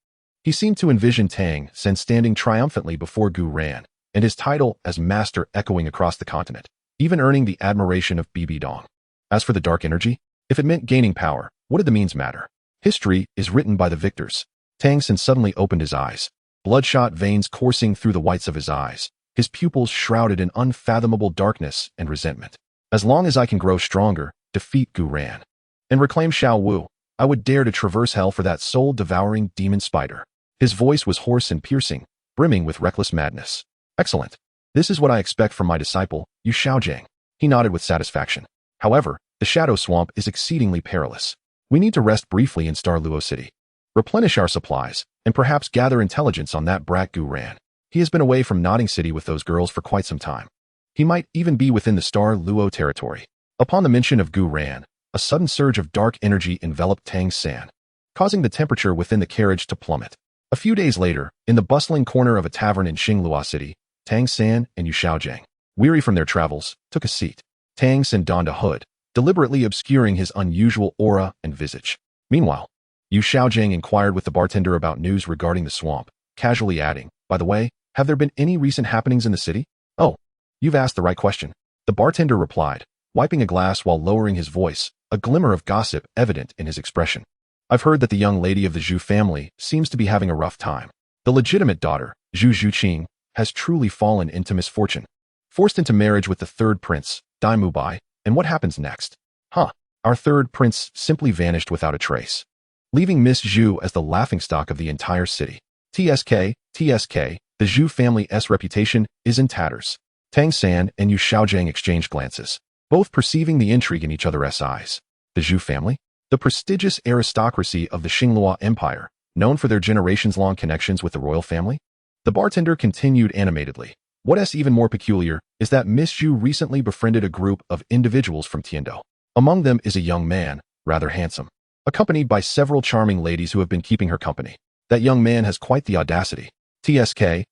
A: He seemed to envision Tang San standing triumphantly before Gu Ran, and his title as master echoing across the continent, even earning the admiration of Bibi Dong. As for the dark energy, if it meant gaining power, what did the means matter? History is written by the victors. Tang San suddenly opened his eyes, bloodshot veins coursing through the whites of his eyes, his pupils shrouded in unfathomable darkness and resentment. As long as I can grow stronger, defeat Gu Ran, and reclaim Xiao Wu, I would dare to traverse hell for that soul-devouring demon spider. His voice was hoarse and piercing, brimming with reckless madness. Excellent. This is what I expect from my disciple, Yu Xiaojing. He nodded with satisfaction. However, the Shadow Swamp is exceedingly perilous. We need to rest briefly in Star Luo City, replenish our supplies, and perhaps gather intelligence on that brat Gu Ran. He has been away from Nodding City with those girls for quite some time. He might even be within the Star Luo territory. Upon the mention of Gu Ran, a sudden surge of dark energy enveloped Tang San, causing the temperature within the carriage to plummet. A few days later, in the bustling corner of a tavern in Xinglua City, Tang San and Yu Xiaojing, weary from their travels, took a seat. Tang San donned a hood, deliberately obscuring his unusual aura and visage. Meanwhile, Yu Xiaojing inquired with the bartender about news regarding the swamp, casually adding, "By the way, have there been any recent happenings in the city?" "Oh, you've asked the right question," the bartender replied, wiping a glass while lowering his voice, a glimmer of gossip evident in his expression. "I've heard that the young lady of the Zhu family seems to be having a rough time. The legitimate daughter, Zhu Zhuqing, has truly fallen into misfortune. Forced into marriage with the third prince, Dai Mubai, and what happens next? Our third prince simply vanished without a trace, leaving Miss Zhu as the laughingstock of the entire city. TSK, the Zhu family's reputation is in tatters." Tang San and Yu Xiaojing exchanged glances, both perceiving the intrigue in each other's eyes. The Zhu family? The prestigious aristocracy of the Xinglua Empire, known for their generations-long connections with the royal family? The bartender continued animatedly. What's even more peculiar is that Miss Zhu recently befriended a group of individuals from Tiando. Among them is a young man, rather handsome, accompanied by several charming ladies who have been keeping her company. That young man has quite the audacity. TSK,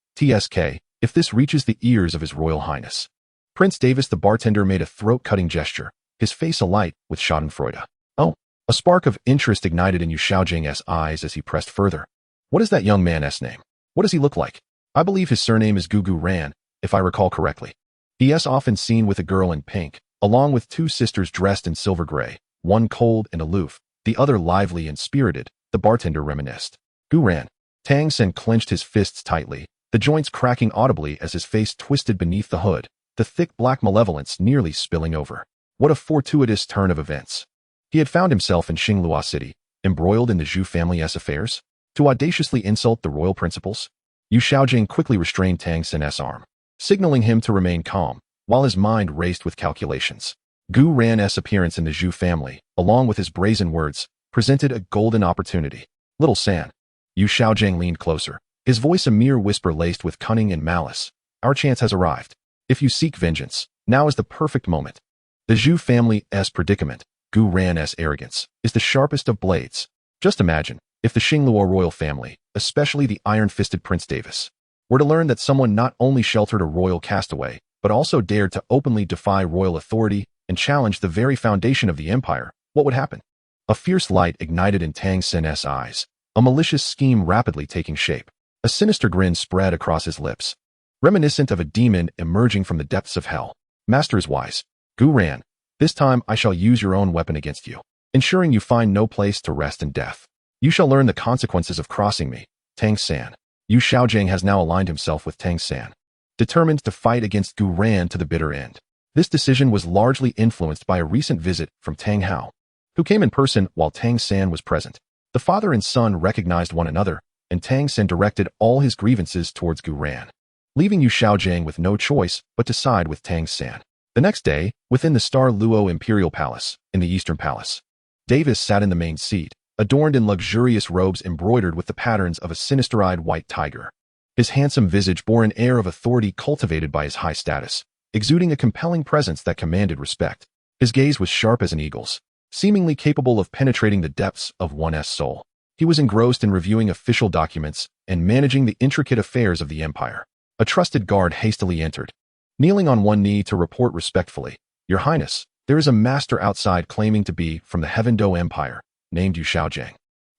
A: if this reaches the ears of His Royal Highness. Prince Davis the bartender made a throat-cutting gesture, his face alight with schadenfreude. Oh, a spark of interest ignited in Yu Xiaojing's eyes as he pressed further. What is that young man's name? What does he look like? I believe his surname is Gu Ran, if I recall correctly. He is often seen with a girl in pink, along with 2 sisters dressed in silver gray, one cold and aloof, the other lively and spirited, the bartender reminisced. Gu Ran. Tang San clenched his fists tightly, the joints cracking audibly as his face twisted beneath the hood, the thick black malevolence nearly spilling over. What a fortuitous turn of events. He had found himself in Xinglua City, embroiled in the Zhu family's affairs, to audaciously insult the royal principles. Yu Xiaojing quickly restrained Tang San's arm, signaling him to remain calm, while his mind raced with calculations. Gu Ran's appearance in the Zhu family, along with his brazen words, presented a golden opportunity. Little San. Yu Xiaojing leaned closer, his voice a mere whisper laced with cunning and malice. Our chance has arrived. If you seek vengeance, now is the perfect moment. The Zhu family's predicament, Gu Ran's arrogance, is the sharpest of blades. Just imagine, if the Xingluo royal family, especially the iron-fisted Prince Davis, were to learn that someone not only sheltered a royal castaway, but also dared to openly defy royal authority and challenge the very foundation of the empire, what would happen? A fierce light ignited in Tang San's eyes, a malicious scheme rapidly taking shape. A sinister grin spread across his lips, reminiscent of a demon emerging from the depths of hell. Master is wise. Gu ran. This time I shall use your own weapon against you, ensuring you find no place to rest in death. You shall learn the consequences of crossing me, Tang San. Yu Xiaojing has now aligned himself with Tang San, determined to fight against Gu Ran to the bitter end. This decision was largely influenced by a recent visit from Tang Hao, who came in person while Tang San was present. The father and son recognized one another, and Tang San directed all his grievances towards Gu Ran, leaving Yu Xiaojing with no choice but to side with Tang San. The next day, within the Star Luo Imperial Palace, in the Eastern Palace, Davis sat in the main seat, adorned in luxurious robes embroidered with the patterns of a sinister-eyed white tiger. His handsome visage bore an air of authority cultivated by his high status, exuding a compelling presence that commanded respect. His gaze was sharp as an eagle's, seemingly capable of penetrating the depths of one's soul. He was engrossed in reviewing official documents and managing the intricate affairs of the empire. A trusted guard hastily entered, kneeling on one knee to report respectfully, "Your Highness, there is a master outside claiming to be from the Heaven-Do Empire, named Yu Xiaojing.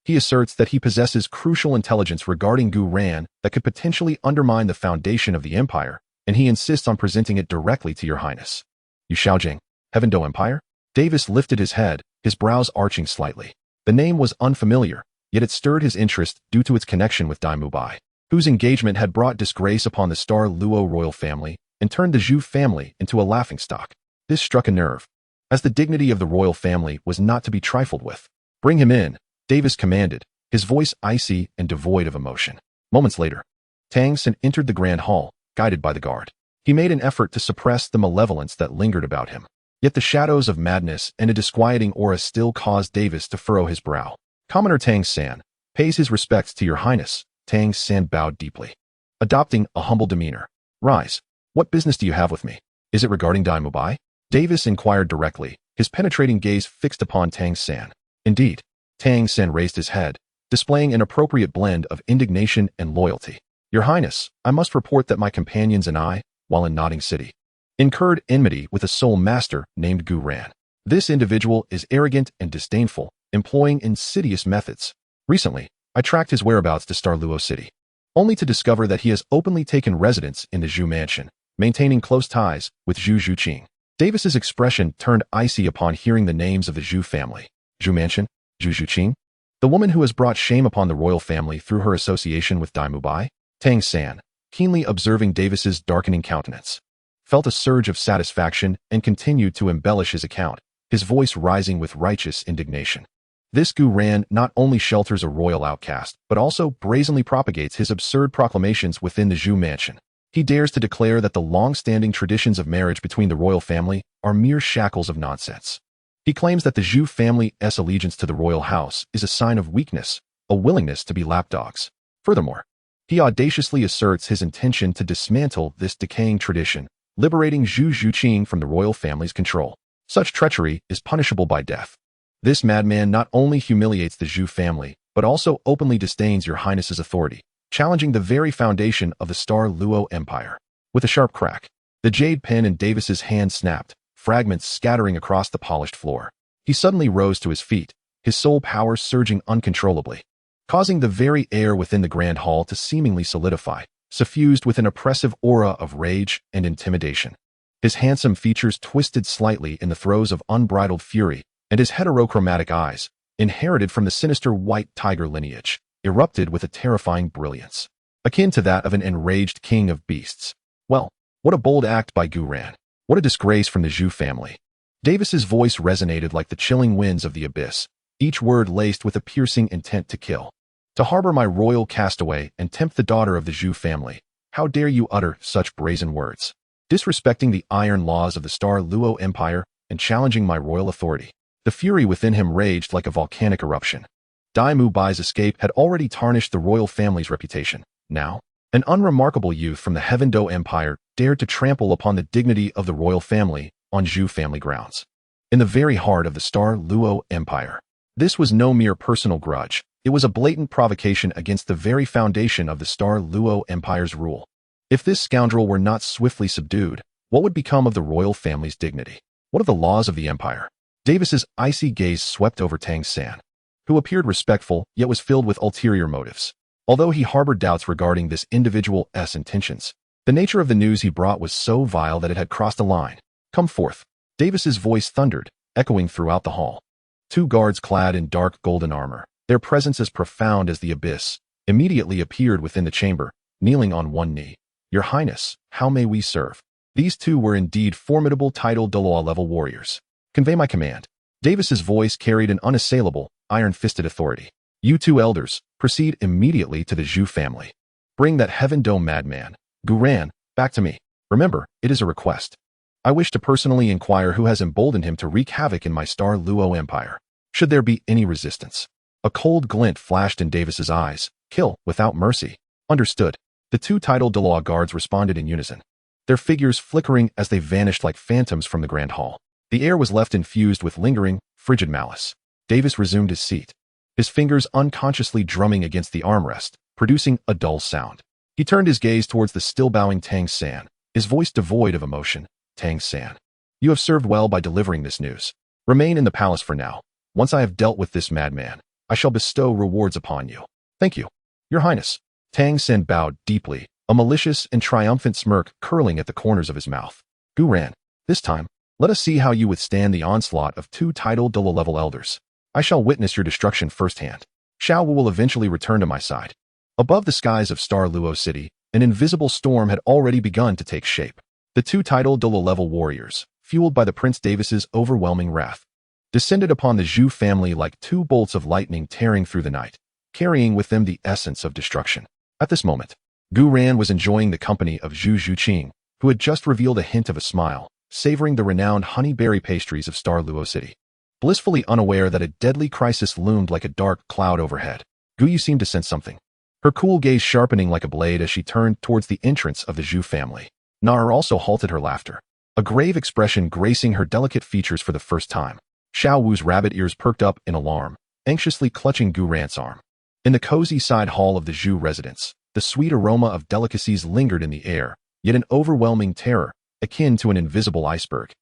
A: He asserts that he possesses crucial intelligence regarding Gu Ran that could potentially undermine the foundation of the empire, and he insists on presenting it directly to your Highness." Yu Xiaojing, Heaven-Do Empire? Davis lifted his head, his brows arching slightly. The name was unfamiliar, yet it stirred his interest due to its connection with Dai Mubai, whose engagement had brought disgrace upon the Star Luo royal family and turned the Zhu family into a laughingstock. This struck a nerve, as the dignity of the royal family was not to be trifled with. "Bring him in," Davis commanded, his voice icy and devoid of emotion. Moments later, Tang San entered the grand hall, guided by the guard. He made an effort to suppress the malevolence that lingered about him, yet the shadows of madness and a disquieting aura still caused Davis to furrow his brow. "Commoner Tang San pays his respects to your Highness." Tang San bowed deeply, adopting a humble demeanor. "Rise. What business do you have with me? Is it regarding Dai Mubai?" Davis inquired directly, his penetrating gaze fixed upon Tang San. "Indeed." Tang San raised his head, displaying an appropriate blend of indignation and loyalty. "Your Highness, I must report that my companions and I, while in Nodding City, incurred enmity with a soul master named Gu Ran. This individual is arrogant and disdainful, employing insidious methods. Recently, I tracked his whereabouts to Star Luo City, only to discover that he has openly taken residence in the Zhu mansion, maintaining close ties with Zhu Zhuqing." Davis's expression turned icy upon hearing the names of the Zhu family. Zhu mansion? Zhu Zhuqing? The woman who has brought shame upon the royal family through her association with Dai Mubai? Tang San, keenly observing Davis's darkening countenance, felt a surge of satisfaction and continued to embellish his account, his voice rising with righteous indignation. "This Gu Ran not only shelters a royal outcast, but also brazenly propagates his absurd proclamations within the Zhu mansion. He dares to declare that the long-standing traditions of marriage between the royal family are mere shackles of nonsense. He claims that the Zhu family's allegiance to the royal house is a sign of weakness, a willingness to be lapdogs. Furthermore, he audaciously asserts his intention to dismantle this decaying tradition, liberating Zhu Zhuqing from the royal family's control. Such treachery is punishable by death. This madman not only humiliates the Zhu family, but also openly disdains your Highness's authority, challenging the very foundation of the Star Luo Empire." With a sharp crack, the jade pen in Davis's hand snapped, fragments scattering across the polished floor. He suddenly rose to his feet, his soul power surging uncontrollably, causing the very air within the grand hall to seemingly solidify, suffused with an oppressive aura of rage and intimidation. His handsome features twisted slightly in the throes of unbridled fury, and his heterochromatic eyes, inherited from the sinister white tiger lineage, erupted with a terrifying brilliance, akin to that of an enraged king of beasts. "Well, what a bold act by Gu Ran. What a disgrace from the Zhu family." Davis's voice resonated like the chilling winds of the abyss, each word laced with a piercing intent to kill. "To harbor my royal castaway and tempt the daughter of the Zhu family. How dare you utter such brazen words, disrespecting the iron laws of the Star Luo Empire and challenging my royal authority." The fury within him raged like a volcanic eruption. Dai Mubai's escape had already tarnished the royal family's reputation. Now, an unremarkable youth from the Heaven-Do Empire dared to trample upon the dignity of the royal family on Zhu family grounds, in the very heart of the Star Luo Empire. This was no mere personal grudge. It was a blatant provocation against the very foundation of the Star Luo Empire's rule. If this scoundrel were not swiftly subdued, what would become of the royal family's dignity? What of the laws of the empire? Davis's icy gaze swept over Tang San, who appeared respectful yet was filled with ulterior motives. Although he harbored doubts regarding this individual's intentions, the nature of the news he brought was so vile that it had crossed a line. Come forth. Davis's voice thundered, echoing throughout the hall. Two guards clad in dark golden armor, their presence as profound as the abyss, immediately appeared within the chamber, kneeling on one knee. Your Highness, how may we serve? These two were indeed formidable Douluo-level warriors. Convey my command. Davis's voice carried an unassailable, iron-fisted authority. You two elders, proceed immediately to the Zhu family. Bring that Heaven Dome madman, Gu Yuena, back to me. Remember, it is a request. I wish to personally inquire who has emboldened him to wreak havoc in my Star Luo Empire. Should there be any resistance? A cold glint flashed in Davis's eyes. Kill, without mercy. Understood. The two Douluo guards responded in unison, their figures flickering as they vanished like phantoms from the grand hall. The air was left infused with lingering, frigid malice. Davis resumed his seat, his fingers unconsciously drumming against the armrest, producing a dull sound. He turned his gaze towards the still bowing Tang San, his voice devoid of emotion. Tang San, you have served well by delivering this news. Remain in the palace for now. Once I have dealt with this madman, I shall bestow rewards upon you. Thank you, Your Highness. Tang San bowed deeply, a malicious and triumphant smirk curling at the corners of his mouth. Gu Yuena, this time, let us see how you withstand the onslaught of two Douluo-level elders. I shall witness your destruction firsthand. Xiao Wu will eventually return to my side. Above the skies of Star Luo City, an invisible storm had already begun to take shape. The two Douluo-level warriors, fueled by the Prince Davis's overwhelming wrath, descended upon the Zhu family like two bolts of lightning tearing through the night, carrying with them the essence of destruction. At this moment, Gu Yuena was enjoying the company of Zhu Zhuqing, who had just revealed a hint of a smile, savoring the renowned honeyberry pastries of Star Luo City. Blissfully unaware that a deadly crisis loomed like a dark cloud overhead, Gu Yu seemed to sense something, her cool gaze sharpening like a blade as she turned towards the entrance of the Zhu family. Nar also halted her laughter, a grave expression gracing her delicate features for the first time. Xiao Wu's rabbit ears perked up in alarm, anxiously clutching Gu Yuena's arm. In the cozy side hall of the Zhu residence, the sweet aroma of delicacies lingered in the air, yet an overwhelming terror, akin to an invisible iceberg,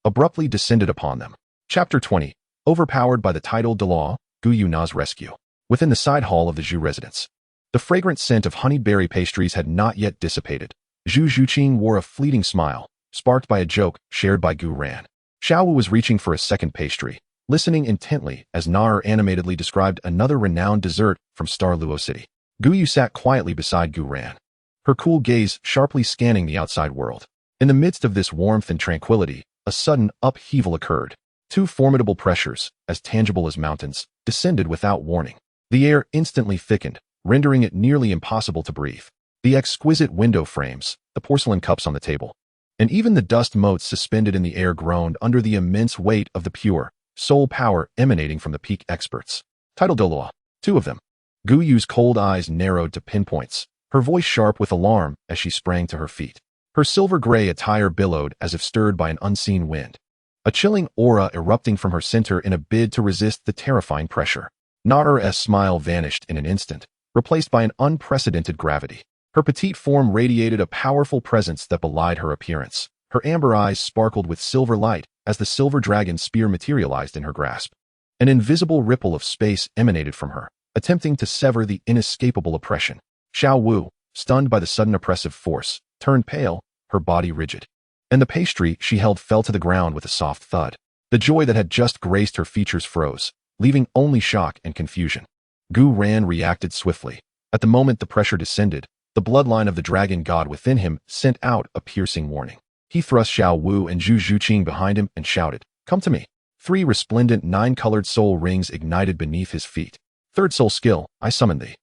A: abruptly descended upon them. Chapter 20. Overpowered by the Douluo, Gu Yuena's rescue. Within the side hall of the Zhu residence, the fragrant scent of honeyberry pastries had not yet dissipated. Zhu Zhuqing wore a fleeting smile, sparked by a joke shared by Gu Yuena. Xiao Wu was reaching for a second pastry, listening intently as Nar animatedly described another renowned dessert from Star Luo City. Gu Yu sat quietly beside Gu Yuena, her cool gaze sharply scanning the outside world. In the midst of this warmth and tranquility, a sudden upheaval occurred. Two formidable pressures, as tangible as mountains, descended without warning. The air instantly thickened, rendering it nearly impossible to breathe. The exquisite window frames, the porcelain cups on the table, and even the dust motes suspended in the air groaned under the immense weight of the pure, soul power emanating from the peak experts. Douluo, two of them. Gu Yu's cold eyes narrowed to pinpoints, her voice sharp with alarm as she sprang to her feet. Her silver-gray attire billowed as if stirred by an unseen wind, a chilling aura erupting from her center in a bid to resist the terrifying pressure. Nar's smile vanished in an instant, replaced by an unprecedented gravity. Her petite form radiated a powerful presence that belied her appearance. Her amber eyes sparkled with silver light as the silver dragon spear materialized in her grasp. An invisible ripple of space emanated from her, attempting to sever the inescapable oppression. Xiao Wu, stunned by the sudden oppressive force, turned pale, her body rigid, and the pastry she held fell to the ground with a soft thud. The joy that had just graced her features froze, leaving only shock and confusion. Gu Yuena reacted swiftly. At the moment the pressure descended, the bloodline of the dragon god within him sent out a piercing warning. He thrust Xiao Wu and Zhu Zhuqing behind him and shouted, "Come to me." 3 resplendent 9-colored soul rings ignited beneath his feet. Third soul skill, I summon thee.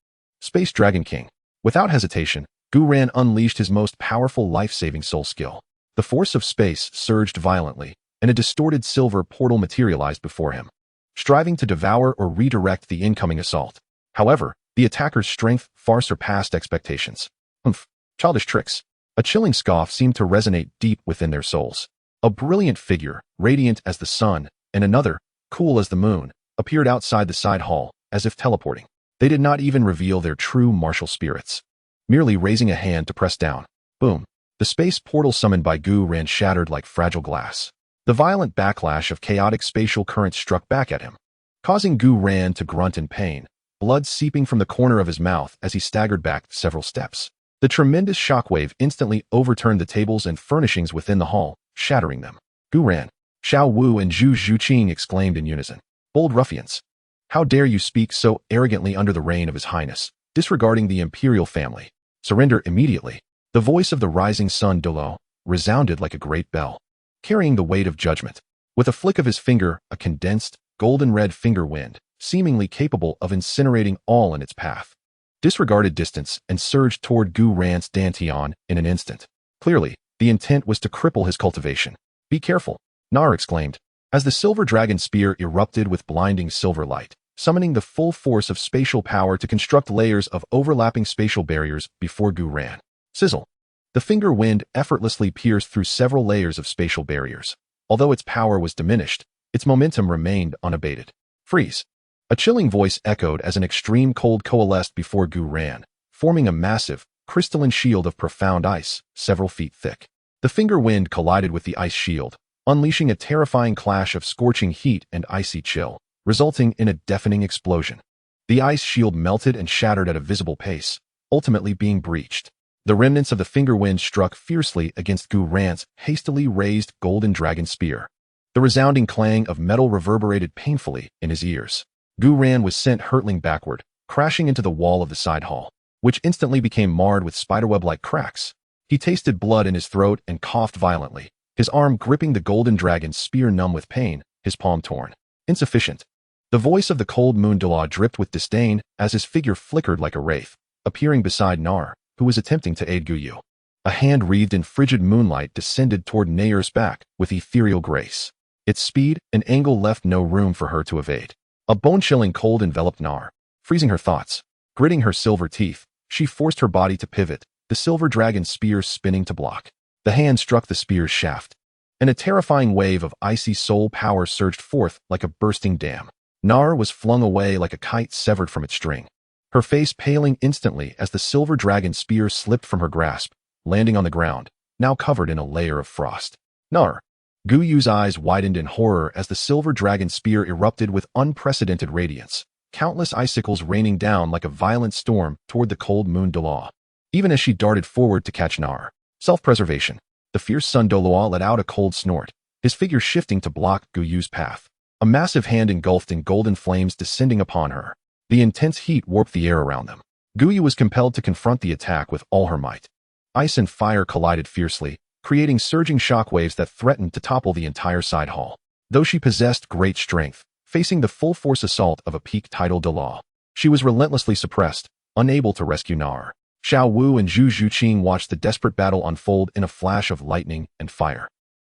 A: Space Dragon King. Without hesitation, Gu Yuena unleashed his most powerful life-saving soul skill. The force of space surged violently, and a distorted silver portal materialized before him, striving to devour or redirect the incoming assault. However, the attacker's strength far surpassed expectations. Childish tricks. A chilling scoff seemed to resonate deep within their souls. A brilliant figure, radiant as the sun, and another, cool as the moon, appeared outside the side hall, as if teleporting. They did not even reveal their true martial spirits. Merely raising a hand to press down. Boom. The space portal summoned by Gu Yuena shattered like fragile glass. The violent backlash of chaotic spatial currents struck back at him, causing Gu Yuena to grunt in pain, blood seeping from the corner of his mouth as he staggered back several steps. The tremendous shockwave instantly overturned the tables and furnishings within the hall, shattering them. Gu Yuena, Xiao Wu and Zhu Zhuqing exclaimed in unison. Bold ruffians! How dare you speak so arrogantly under the reign of His Highness, disregarding the imperial family? Surrender immediately. The voice of the rising sun Douluo resounded like a great bell, carrying the weight of judgment. With a flick of his finger, a condensed, golden-red finger wind, seemingly capable of incinerating all in its path, disregarded distance and surged toward Gu Yuena's dantian in an instant. Clearly, the intent was to cripple his cultivation. Be careful, Nar exclaimed, as the silver dragon spear erupted with blinding silver light, summoning the full force of spatial power to construct layers of overlapping spatial barriers before Gu Yuena. Sizzle. The finger wind effortlessly pierced through several layers of spatial barriers. Although its power was diminished, its momentum remained unabated. Freeze. A chilling voice echoed as an extreme cold coalesced before Gu Yuena, forming a massive, crystalline shield of profound ice, several feet thick. The finger wind collided with the ice shield, unleashing a terrifying clash of scorching heat and icy chill, resulting in a deafening explosion. The ice shield melted and shattered at a visible pace, ultimately being breached. The remnants of the finger wind struck fiercely against Gu Yuena's hastily raised golden dragon spear. The resounding clang of metal reverberated painfully in his ears. Gu Yuena was sent hurtling backward, crashing into the wall of the side hall, which instantly became marred with spiderweb-like cracks. He tasted blood in his throat and coughed violently, his arm gripping the golden dragon's spear numb with pain, his palm torn. Insufficient. The voice of the cold moon Douluo dripped with disdain as his figure flickered like a wraith, appearing beside Nar, who was attempting to aid Gu Yuena. A hand wreathed in frigid moonlight descended toward Nair's back with ethereal grace. Its speed and angle left no room for her to evade. A bone-chilling cold enveloped Nar, freezing her thoughts. Gritting her silver teeth, she forced her body to pivot, the silver dragon's spear spinning to block. The hand struck the spear's shaft, and a terrifying wave of icy soul power surged forth like a bursting dam. Nar was flung away like a kite severed from its string, her face paling instantly as the silver dragon spear slipped from her grasp, landing on the ground, now covered in a layer of frost. Nar! Gu Yu's eyes widened in horror as the silver dragon spear erupted with unprecedented radiance, countless icicles raining down like a violent storm toward the cold moon Douluo. Even as she darted forward to catch Nar. Self-preservation. The fierce sun Douluo let out a cold snort, his figure shifting to block Gu Yu's path. A massive hand engulfed in golden flames descending upon her. The intense heat warped the air around them. Gu Yu was compelled to confront the attack with all her might. Ice and fire collided fiercely, creating surging shockwaves that threatened to topple the entire side hall. Though she possessed great strength, facing the full-force assault of a peak-titled Douluo, she was relentlessly suppressed, unable to rescue Nar. Xiao Wu and Zhu Zhuqing watched the desperate battle unfold in a flash of lightning and fire.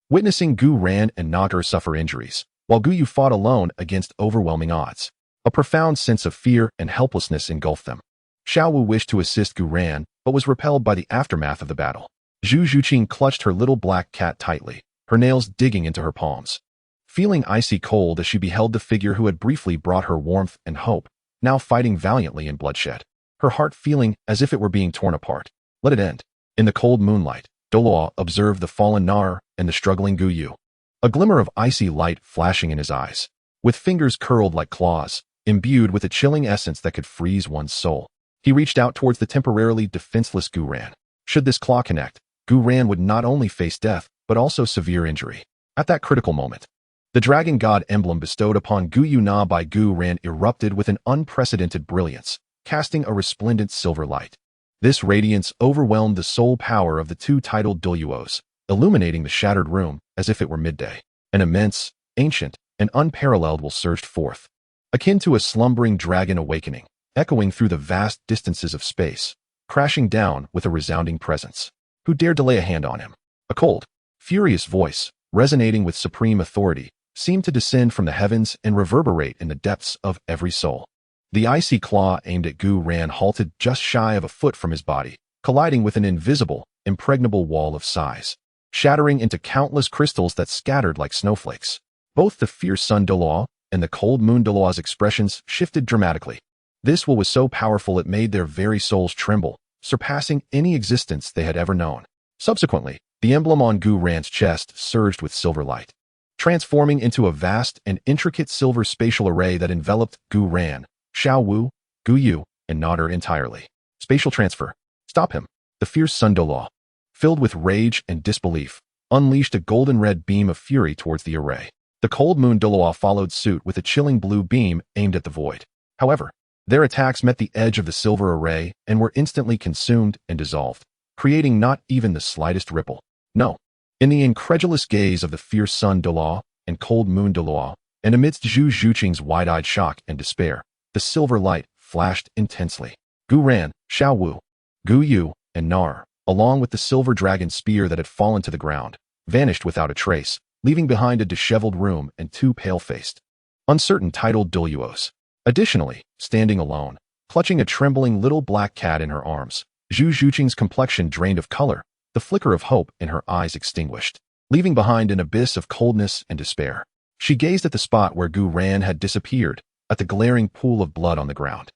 A: Witnessing Gu Yuena and Nar suffer injuries, while Gu Yu fought alone against overwhelming odds, a profound sense of fear and helplessness engulfed them. Xiao Wu wished to assist Gu Yuena, but was repelled by the aftermath of the battle. Zhu Zhuqing clutched her little black cat tightly, her nails digging into her palms. Feeling icy cold as she beheld the figure who had briefly brought her warmth and hope, now fighting valiantly in bloodshed. Her heart feeling as if it were being torn apart. Let it end. In the cold moonlight, Douluo observed the fallen Nar and the struggling Gu Yu. A glimmer of icy light flashing in his eyes. With fingers curled like claws, imbued with a chilling essence that could freeze one's soul, he reached out towards the temporarily defenseless Gu Yuena. Should this claw connect, Gu Yuena would not only face death, but also severe injury. At that critical moment, the dragon god emblem bestowed upon Gu Yuena by Gu Yuena erupted with an unprecedented brilliance, casting a resplendent silver light. This radiance overwhelmed the soul power of the two titled Douluos, illuminating the shattered room as if it were midday. An immense, ancient, and unparalleled will surged forth, akin to a slumbering dragon awakening, echoing through the vast distances of space, crashing down with a resounding presence. Who dared to lay a hand on him? A cold, furious voice, resonating with supreme authority, seemed to descend from the heavens and reverberate in the depths of every soul. The icy claw aimed at Gu Yuena halted just shy of a foot from his body, colliding with an invisible, impregnable wall of size, shattering into countless crystals that scattered like snowflakes. Both the fierce sun Douluo and the cold moon Douluo's expressions shifted dramatically. This will was so powerful it made their very souls tremble, surpassing any existence they had ever known. Subsequently, the emblem on Gu Ran's chest surged with silver light, transforming into a vast and intricate silver spatial array that enveloped Gu Ran, Xiao Wu, Gu Yu, and Nader entirely. Spatial transfer. Stop him. The fierce Sun Douluo, filled with rage and disbelief, unleashed a golden-red beam of fury towards the array. The cold moon Douluo followed suit with a chilling blue beam aimed at the void. However, their attacks met the edge of the silver array and were instantly consumed and dissolved, creating not even the slightest ripple. No. In the incredulous gaze of the fierce Sun Douluo and cold moon Douluo, and amidst Zhu Zhuqing's wide-eyed shock and despair, the silver light flashed intensely. Gu Ran, Xiao Wu, Gu Yu, and Nar, along with the silver dragon spear that had fallen to the ground, vanished without a trace, leaving behind a disheveled room and two pale-faced, uncertain titled Douluos. Additionally, standing alone, clutching a trembling little black cat in her arms, Zhu Zhuqing's complexion drained of color, the flicker of hope in her eyes extinguished, leaving behind an abyss of coldness and despair. She gazed at the spot where Gu Ran had disappeared, at the glaring pool of blood on the ground,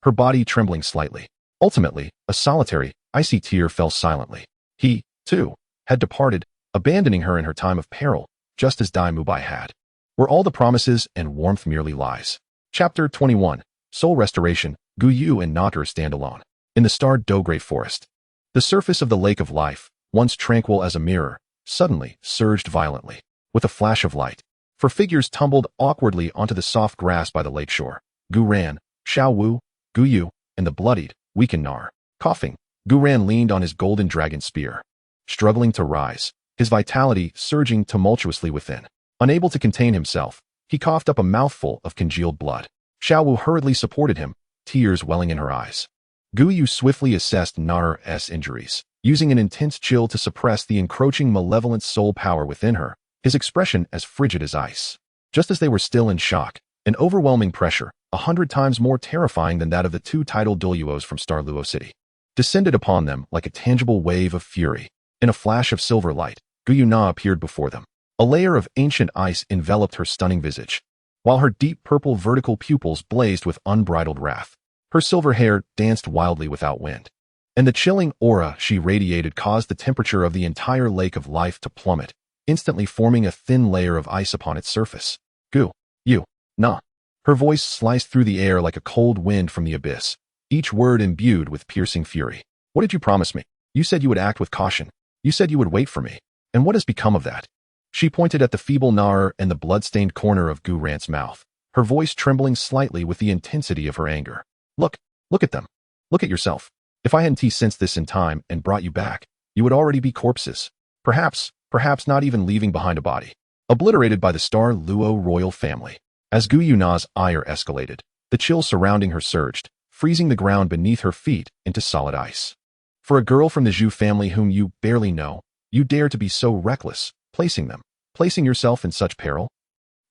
A: her body trembling slightly. Ultimately, a solitary, icy tear fell silently. He, too, had departed, abandoning her in her time of peril, just as Dai Mubai had. Were all the promises and warmth merely lies? Chapter 21. Soul Restoration. Gu Yu and Nader stand alone. In the starred Dogray Forest. The surface of the Lake of Life, once tranquil as a mirror, suddenly surged violently, with a flash of light. For figures tumbled awkwardly onto the soft grass by the lake shore. Gu Ran, Xiao Wu, Gu Yu, and the bloodied, weakened Nar. Coughing, Gu Ran leaned on his golden dragon spear, struggling to rise, his vitality surging tumultuously within. Unable to contain himself, he coughed up a mouthful of congealed blood. Xiao Wu hurriedly supported him, tears welling in her eyes. Gu Yu swiftly assessed Nader's injuries, using an intense chill to suppress the encroaching malevolent soul power within her, his expression as frigid as ice. Just as they were still in shock, an overwhelming pressure, 100 times more terrifying than that of the two titled Douluos from Star Luo City, descended upon them like a tangible wave of fury. In a flash of silver light, Gu Yuena appeared before them. A layer of ancient ice enveloped her stunning visage, while her deep purple vertical pupils blazed with unbridled wrath. Her silver hair danced wildly without wind, and the chilling aura she radiated caused the temperature of the entire Lake of Life to plummet, instantly forming a thin layer of ice upon its surface. Gu Yuena. Her voice sliced through the air like a cold wind from the abyss, each word imbued with piercing fury. What did you promise me? You said you would act with caution. You said you would wait for me. And what has become of that? She pointed at the feeble Nar and the blood-stained corner of Gu Ran's mouth, her voice trembling slightly with the intensity of her anger. Look at them. Look at yourself. If I hadn't sensed this in time and brought you back, you would already be corpses. Perhaps not even leaving behind a body. Obliterated by the Star Luo royal family. As Gu Yuena's ire escalated, the chill surrounding her surged, freezing the ground beneath her feet into solid ice. For a girl from the Zhu family whom you barely know, you dare to be so reckless, placing yourself in such peril?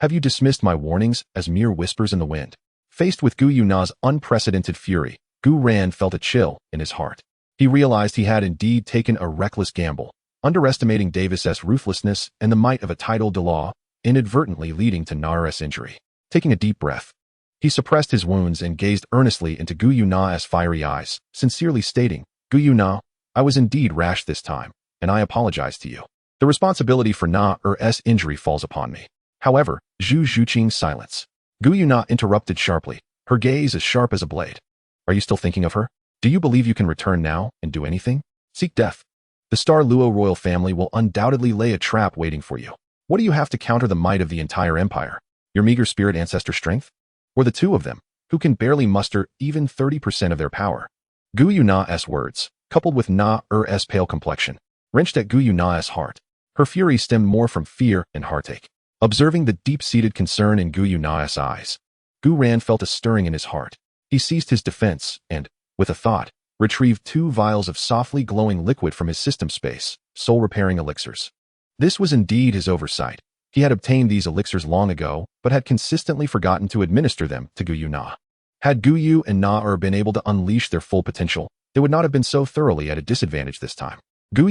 A: Have you dismissed my warnings as mere whispers in the wind? Faced with Gu Yuena's unprecedented fury, Gu Ran felt a chill in his heart. He realized he had indeed taken a reckless gamble, underestimating Davis's ruthlessness and the might of a titled Douluo, inadvertently leading to Nader's injury. Taking a deep breath, he suppressed his wounds and gazed earnestly into Gu Yuena's fiery eyes, sincerely stating, Gu Yuena, I was indeed rash this time, and I apologize to you. The responsibility for Nader's injury falls upon me. However, Zhu Zhuqing's silence. Gu Yuena interrupted sharply, her gaze as sharp as a blade. Are you still thinking of her? Do you believe you can return now and do anything? Seek death. The Star Luo royal family will undoubtedly lay a trap waiting for you. What do you have to counter the might of the entire empire? Your meager spirit ancestor strength? Or the two of them, who can barely muster even 30% of their power? Gu Yuena's words, coupled with Nader's pale complexion, wrenched at Gu Yuena's heart. Her fury stemmed more from fear and heartache. Observing the deep-seated concern in Gu Yuena's eyes, Gu Ran felt a stirring in his heart. He ceased his defense and, with a thought, retrieved 2 vials of softly glowing liquid from his system space, soul-repairing elixirs. This was indeed his oversight. He had obtained these elixirs long ago, but had consistently forgotten to administer them to Gu Yuena. Had Gu Yu and Nader been able to unleash their full potential, they would not have been so thoroughly at a disadvantage this time. Gu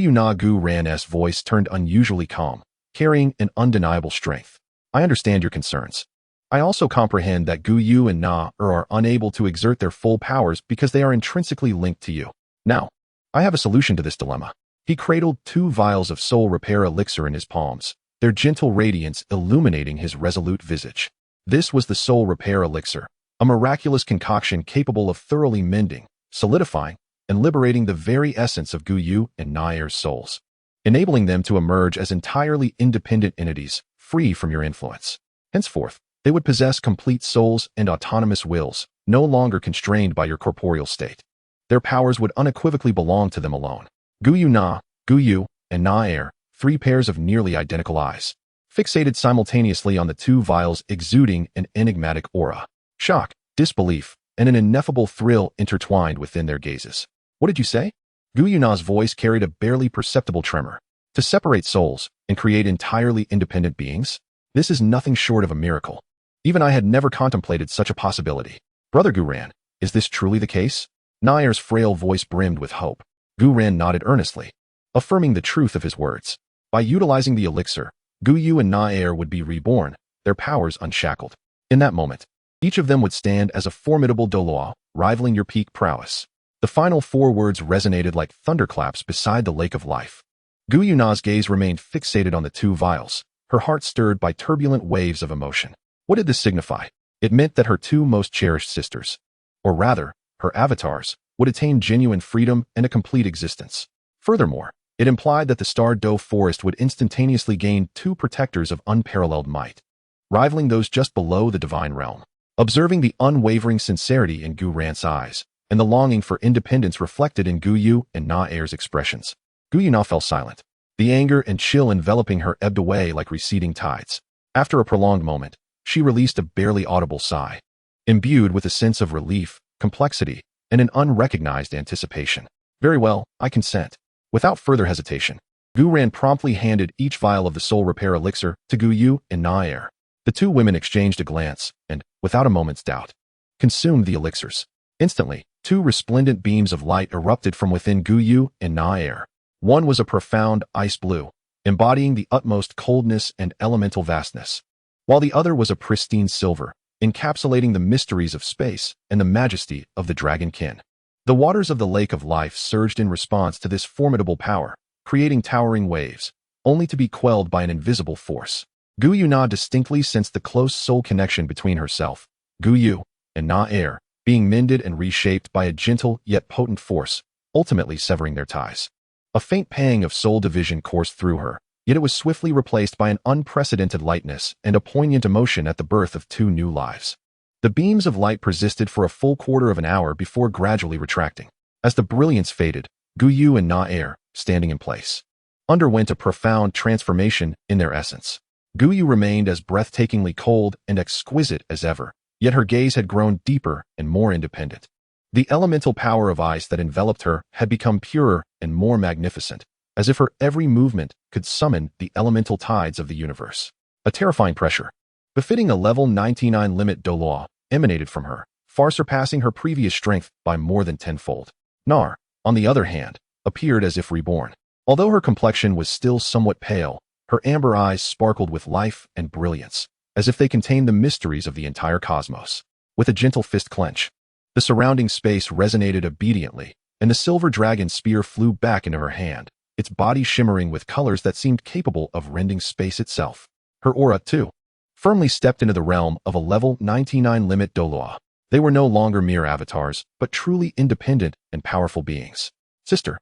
A: Ran's voice turned unusually calm, carrying an undeniable strength. I understand your concerns. I also comprehend that Gu Yu and Na are unable to exert their full powers because they are intrinsically linked to you. Now, I have a solution to this dilemma. He cradled 2 vials of soul repair elixir in his palms, their gentle radiance illuminating his resolute visage. This was the soul repair elixir, a miraculous concoction capable of thoroughly mending, solidifying, and liberating the very essence of Gu Yu and Nair's souls, enabling them to emerge as entirely independent entities, free from your influence. Henceforth, they would possess complete souls and autonomous wills, no longer constrained by your corporeal state. Their powers would unequivocally belong to them alone. Gu Yu Na, Gu Yu, and Nair, 3 pairs of nearly identical eyes, fixated simultaneously on the 2 vials exuding an enigmatic aura. Shock, disbelief, and an ineffable thrill intertwined within their gazes. What did you say? Gu Yuna's voice carried a barely perceptible tremor. To separate souls and create entirely independent beings? This is nothing short of a miracle. Even I had never contemplated such a possibility. Brother Gu Ran, is this truly the case? Nair's frail voice brimmed with hope. Gu Ran nodded earnestly, affirming the truth of his words. By utilizing the elixir, Gu Yu and Nair would be reborn, their powers unshackled. In that moment, each of them would stand as a formidable Douluo, rivaling your peak prowess. The final 4 words resonated like thunderclaps beside the lake of life. Gu Yuna's gaze remained fixated on the 2 vials, her heart stirred by turbulent waves of emotion. What did this signify? It meant that her 2 most cherished sisters, or rather, her avatars, would attain genuine freedom and a complete existence. Furthermore, it implied that the Star Doe Forest would instantaneously gain 2 protectors of unparalleled might, rivaling those just below the divine realm. Observing the unwavering sincerity in Gu Ran's eyes, and the longing for independence reflected in Gu Yu and Nair's expressions, Gu Yuna fell silent. The anger and chill enveloping her ebbed away like receding tides. After a prolonged moment, she released a barely audible sigh, imbued with a sense of relief, complexity, and an unrecognized anticipation. Very well, I consent. Without further hesitation, Gu Ran promptly handed each vial of the soul repair elixir to Gu Yu and Nair. The 2 women exchanged a glance and, without a moment's doubt, consumed the elixirs. Instantly, 2 resplendent beams of light erupted from within Gu Yu and Nair. One was a profound ice blue, embodying the utmost coldness and elemental vastness, while the other was a pristine silver, encapsulating the mysteries of space and the majesty of the dragonkin. The waters of the lake of life surged in response to this formidable power, creating towering waves, only to be quelled by an invisible force. Gu Yuna distinctly sensed the close soul connection between herself, Gu Yu, and Nair, being mended and reshaped by a gentle yet potent force, ultimately severing their ties. A faint pang of soul division coursed through her, yet it was swiftly replaced by an unprecedented lightness and a poignant emotion at the birth of 2 new lives. The beams of light persisted for a full quarter of an hour before gradually retracting. As the brilliance faded, Gu Yu and Nair, standing in place, underwent a profound transformation in their essence. Gu Yu remained as breathtakingly cold and exquisite as ever, yet her gaze had grown deeper and more independent. The elemental power of ice that enveloped her had become purer and more magnificent, as if her every movement could summon the elemental tides of the universe. A terrifying pressure, befitting a level 99 limit Douluo, emanated from her, far surpassing her previous strength by more than tenfold. Nar, on the other hand, appeared as if reborn. Although her complexion was still somewhat pale, her amber eyes sparkled with life and brilliance, as if they contained the mysteries of the entire cosmos. With a gentle fist clench, the surrounding space resonated obediently, and the silver dragon spear flew back into her hand, its body shimmering with colors that seemed capable of rending space itself. Her aura, too, firmly stepped into the realm of a level 99 limit Douluo. They were no longer mere avatars, but truly independent and powerful beings. Sister.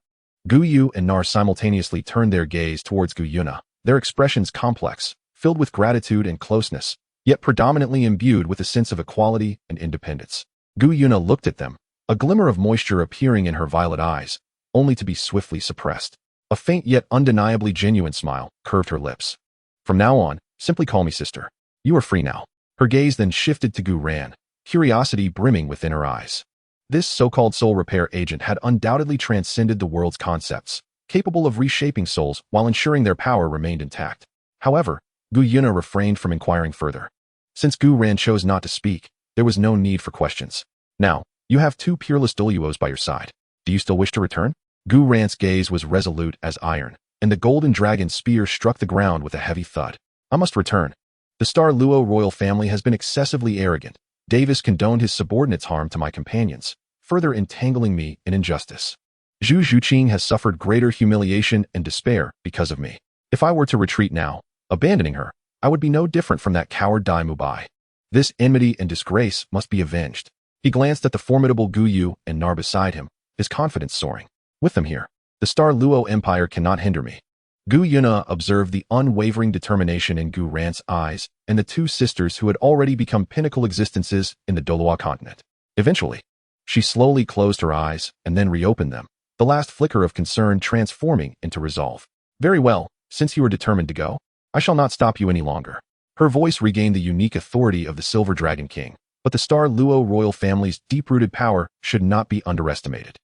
A: Gu Yu and Nar simultaneously turned their gaze towards Gu Yuena, their expressions complex, filled with gratitude and closeness, yet predominantly imbued with a sense of equality and independence. Gu Yuena looked at them, a glimmer of moisture appearing in her violet eyes, only to be swiftly suppressed. A faint yet undeniably genuine smile curved her lips. From now on, simply call me sister. You are free now. Her gaze then shifted to Gu Ran, curiosity brimming within her eyes. This so-called soul repair agent had undoubtedly transcended the world's concepts, capable of reshaping souls while ensuring their power remained intact. However, Gu Yuena refrained from inquiring further. Since Gu Ran chose not to speak, there was no need for questions. Now, you have 2 peerless Douluos by your side. Do you still wish to return? Gu Ran's gaze was resolute as iron, and the golden dragon spear struck the ground with a heavy thud. I must return. The Star Luo royal family has been excessively arrogant. Davis condoned his subordinates' harm to my companions, further entangling me in injustice. Zhu Zhuqing has suffered greater humiliation and despair because of me. If I were to retreat now, abandoning her, I would be no different from that coward Dai Mubai. This enmity and disgrace must be avenged. He glanced at the formidable Gu Yu and Nar beside him, his confidence soaring. With them here, the Star Luo Empire cannot hinder me. Gu Yuena observed the unwavering determination in Gu Ran's eyes and the two sisters who had already become pinnacle existences in the Douluo Continent. Eventually, she slowly closed her eyes and then reopened them, the last flicker of concern transforming into resolve. Very well, since you are determined to go, I shall not stop you any longer. Her voice regained the unique authority of the Silver Dragon King, but the Star Luo royal family's deep-rooted power should not be underestimated.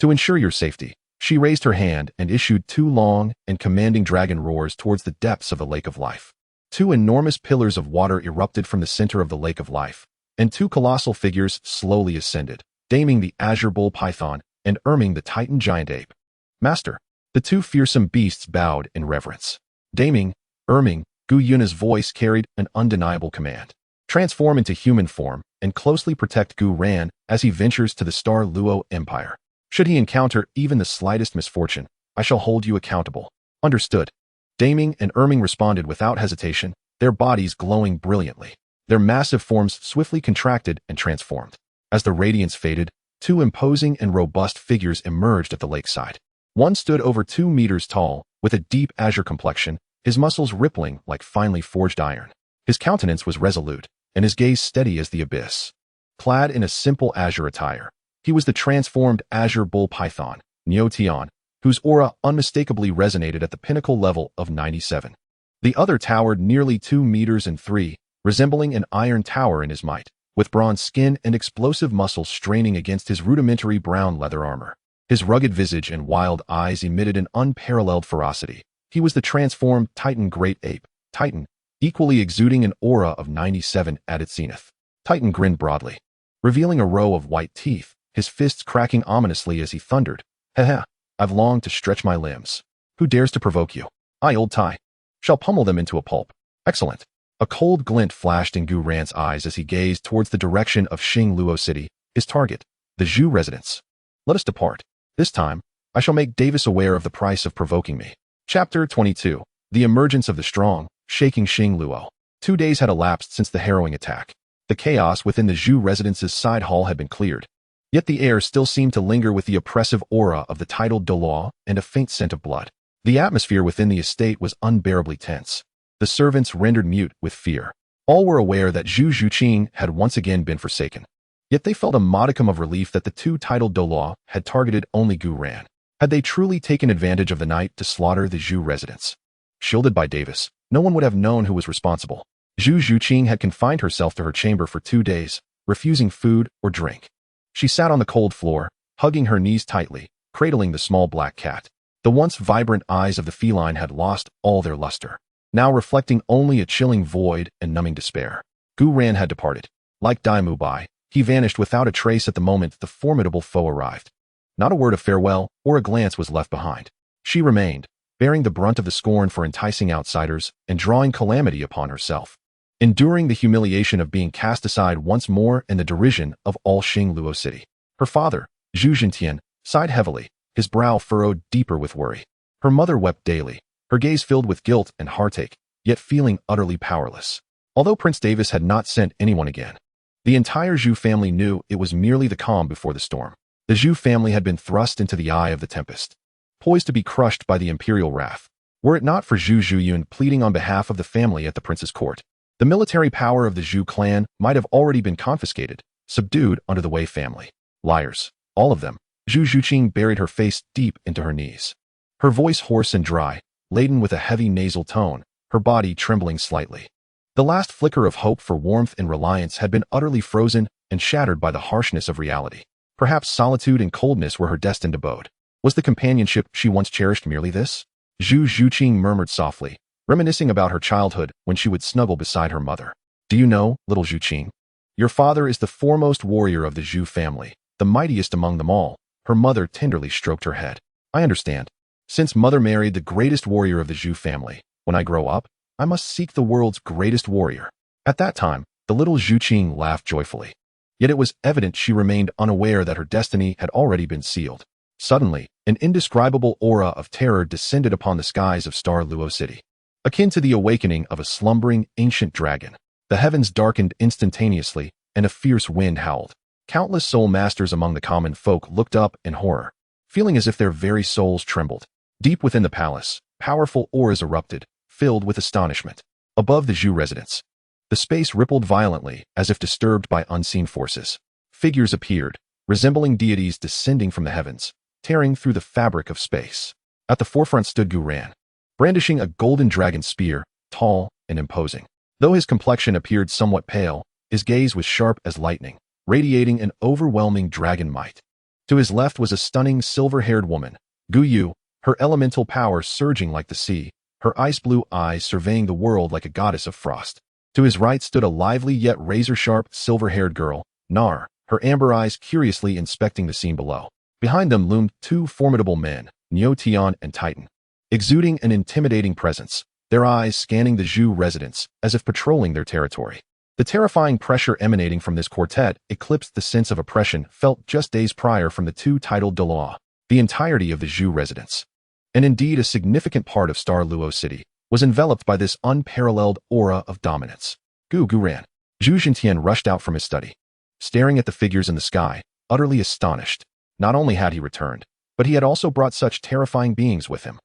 A: To ensure your safety, she raised her hand and issued two long and commanding dragon roars towards the depths of the Lake of Life. Two enormous pillars of water erupted from the center of the Lake of Life, and two colossal figures slowly ascended, Daming the azure bull python and Erming the Titan giant ape. Master, the two fearsome beasts bowed in reverence. Daming, Erming, Gu Yuena's voice carried an undeniable command. Transform into human form and closely protect Gu Ran as he ventures to the Star Luo Empire. Should he encounter even the slightest misfortune, I shall hold you accountable. Understood. Daming and Erming responded without hesitation, their bodies glowing brilliantly. Their massive forms swiftly contracted and transformed. As the radiance faded, two imposing and robust figures emerged at the lakeside. One stood over 2 meters tall, with a deep azure complexion, his muscles rippling like finely forged iron. His countenance was resolute, and his gaze steady as the abyss. Clad in a simple azure attire, he was the transformed azure bull python, Niu Tian, whose aura unmistakably resonated at the pinnacle level of 97. The other towered nearly 2 meters and 3, resembling an iron tower in his might, with bronze skin and explosive muscles straining against his rudimentary brown leather armor. His rugged visage and wild eyes emitted an unparalleled ferocity. He was the transformed Titan Great Ape, Titan, equally exuding an aura of 97 at its zenith. Titan grinned broadly, revealing a row of white teeth, his fists cracking ominously as he thundered. Haha, I've longed to stretch my limbs. Who dares to provoke you? I, old Tai, shall pummel them into a pulp. Excellent. A cold glint flashed in Gu Ran's eyes as he gazed towards the direction of Xing Luo City, his target, the Zhu residence. Let us depart. This time, I shall make Davis aware of the price of provoking me. Chapter 22. The emergence of the strong, shaking Xing Luo. 2 days had elapsed since the harrowing attack. The chaos within the Zhu residence's side hall had been cleared. Yet the air still seemed to linger with the oppressive aura of the titled Douluo and a faint scent of blood. The atmosphere within the estate was unbearably tense. The servants rendered mute with fear. All were aware that Zhu Zhuqing had once again been forsaken. Yet they felt a modicum of relief that the two titled Douluo had targeted only Gu Ran. Had they truly taken advantage of the night to slaughter the Zhu residents? Shielded by Davis, no one would have known who was responsible. Zhu Zhuqing had confined herself to her chamber for 2 days, refusing food or drink. She sat on the cold floor, hugging her knees tightly, cradling the small black cat. The once vibrant eyes of the feline had lost all their luster, now reflecting only a chilling void and numbing despair. Gu Ran had departed. Like Dai Mubai, he vanished without a trace at the moment the formidable foe arrived. Not a word of farewell or a glance was left behind. She remained, bearing the brunt of the scorn for enticing outsiders and drawing calamity upon herself, enduring the humiliation of being cast aside once more and the derision of all Xing Luo City. Her father, Zhu Zhentian, sighed heavily, his brow furrowed deeper with worry. Her mother wept daily, her gaze filled with guilt and heartache, yet feeling utterly powerless. Although Prince Davis had not sent anyone again, the entire Zhu family knew it was merely the calm before the storm. The Zhu family had been thrust into the eye of the tempest, poised to be crushed by the imperial wrath. Were it not for Zhu Zhuyun pleading on behalf of the family at the prince's court, the military power of the Zhu clan might have already been confiscated, subdued under the Wei family. Liars, all of them. Zhu Zhuqing buried her face deep into her knees. Her voice hoarse and dry, laden with a heavy nasal tone, her body trembling slightly. The last flicker of hope for warmth and reliance had been utterly frozen and shattered by the harshness of reality. Perhaps solitude and coldness were her destined abode. Was the companionship she once cherished merely this? Zhu Zhuqing murmured softly, reminiscing about her childhood when she would snuggle beside her mother. Do you know, little Zhuqing? Your father is the foremost warrior of the Zhu family, the mightiest among them all. Her mother tenderly stroked her head. I understand. Since mother married the greatest warrior of the Zhu family, when I grow up, I must seek the world's greatest warrior. At that time, the little Zhu Qing laughed joyfully. Yet it was evident she remained unaware that her destiny had already been sealed. Suddenly, an indescribable aura of terror descended upon the skies of Star Luo City. Akin to the awakening of a slumbering ancient dragon, the heavens darkened instantaneously, and a fierce wind howled. Countless soul masters among the common folk looked up in horror, feeling as if their very souls trembled. Deep within the palace, powerful auras erupted, filled with astonishment. Above the Zhu residence, the space rippled violently as if disturbed by unseen forces. Figures appeared, resembling deities descending from the heavens, tearing through the fabric of space. At the forefront stood Gu Yuena, brandishing a golden dragon spear, tall and imposing. Though his complexion appeared somewhat pale, his gaze was sharp as lightning, radiating an overwhelming dragon might. To his left was a stunning silver-haired woman, Gu Yu, her elemental power surging like the sea, her ice-blue eyes surveying the world like a goddess of frost. To his right stood a lively yet razor-sharp silver-haired girl, Nar, her amber eyes curiously inspecting the scene below. Behind them loomed two formidable men, Niu Tian and Titan, exuding an intimidating presence, their eyes scanning the Zhu residence as if patrolling their territory. The terrifying pressure emanating from this quartet eclipsed the sense of oppression felt just days prior from the two titled Douluo. The entirety of the Zhu residence, and indeed a significant part of Star Luo City, was enveloped by this unparalleled aura of dominance. Gu Yuena. Zhu Zhentian rushed out from his study, staring at the figures in the sky, utterly astonished. Not only had he returned, but he had also brought such terrifying beings with him.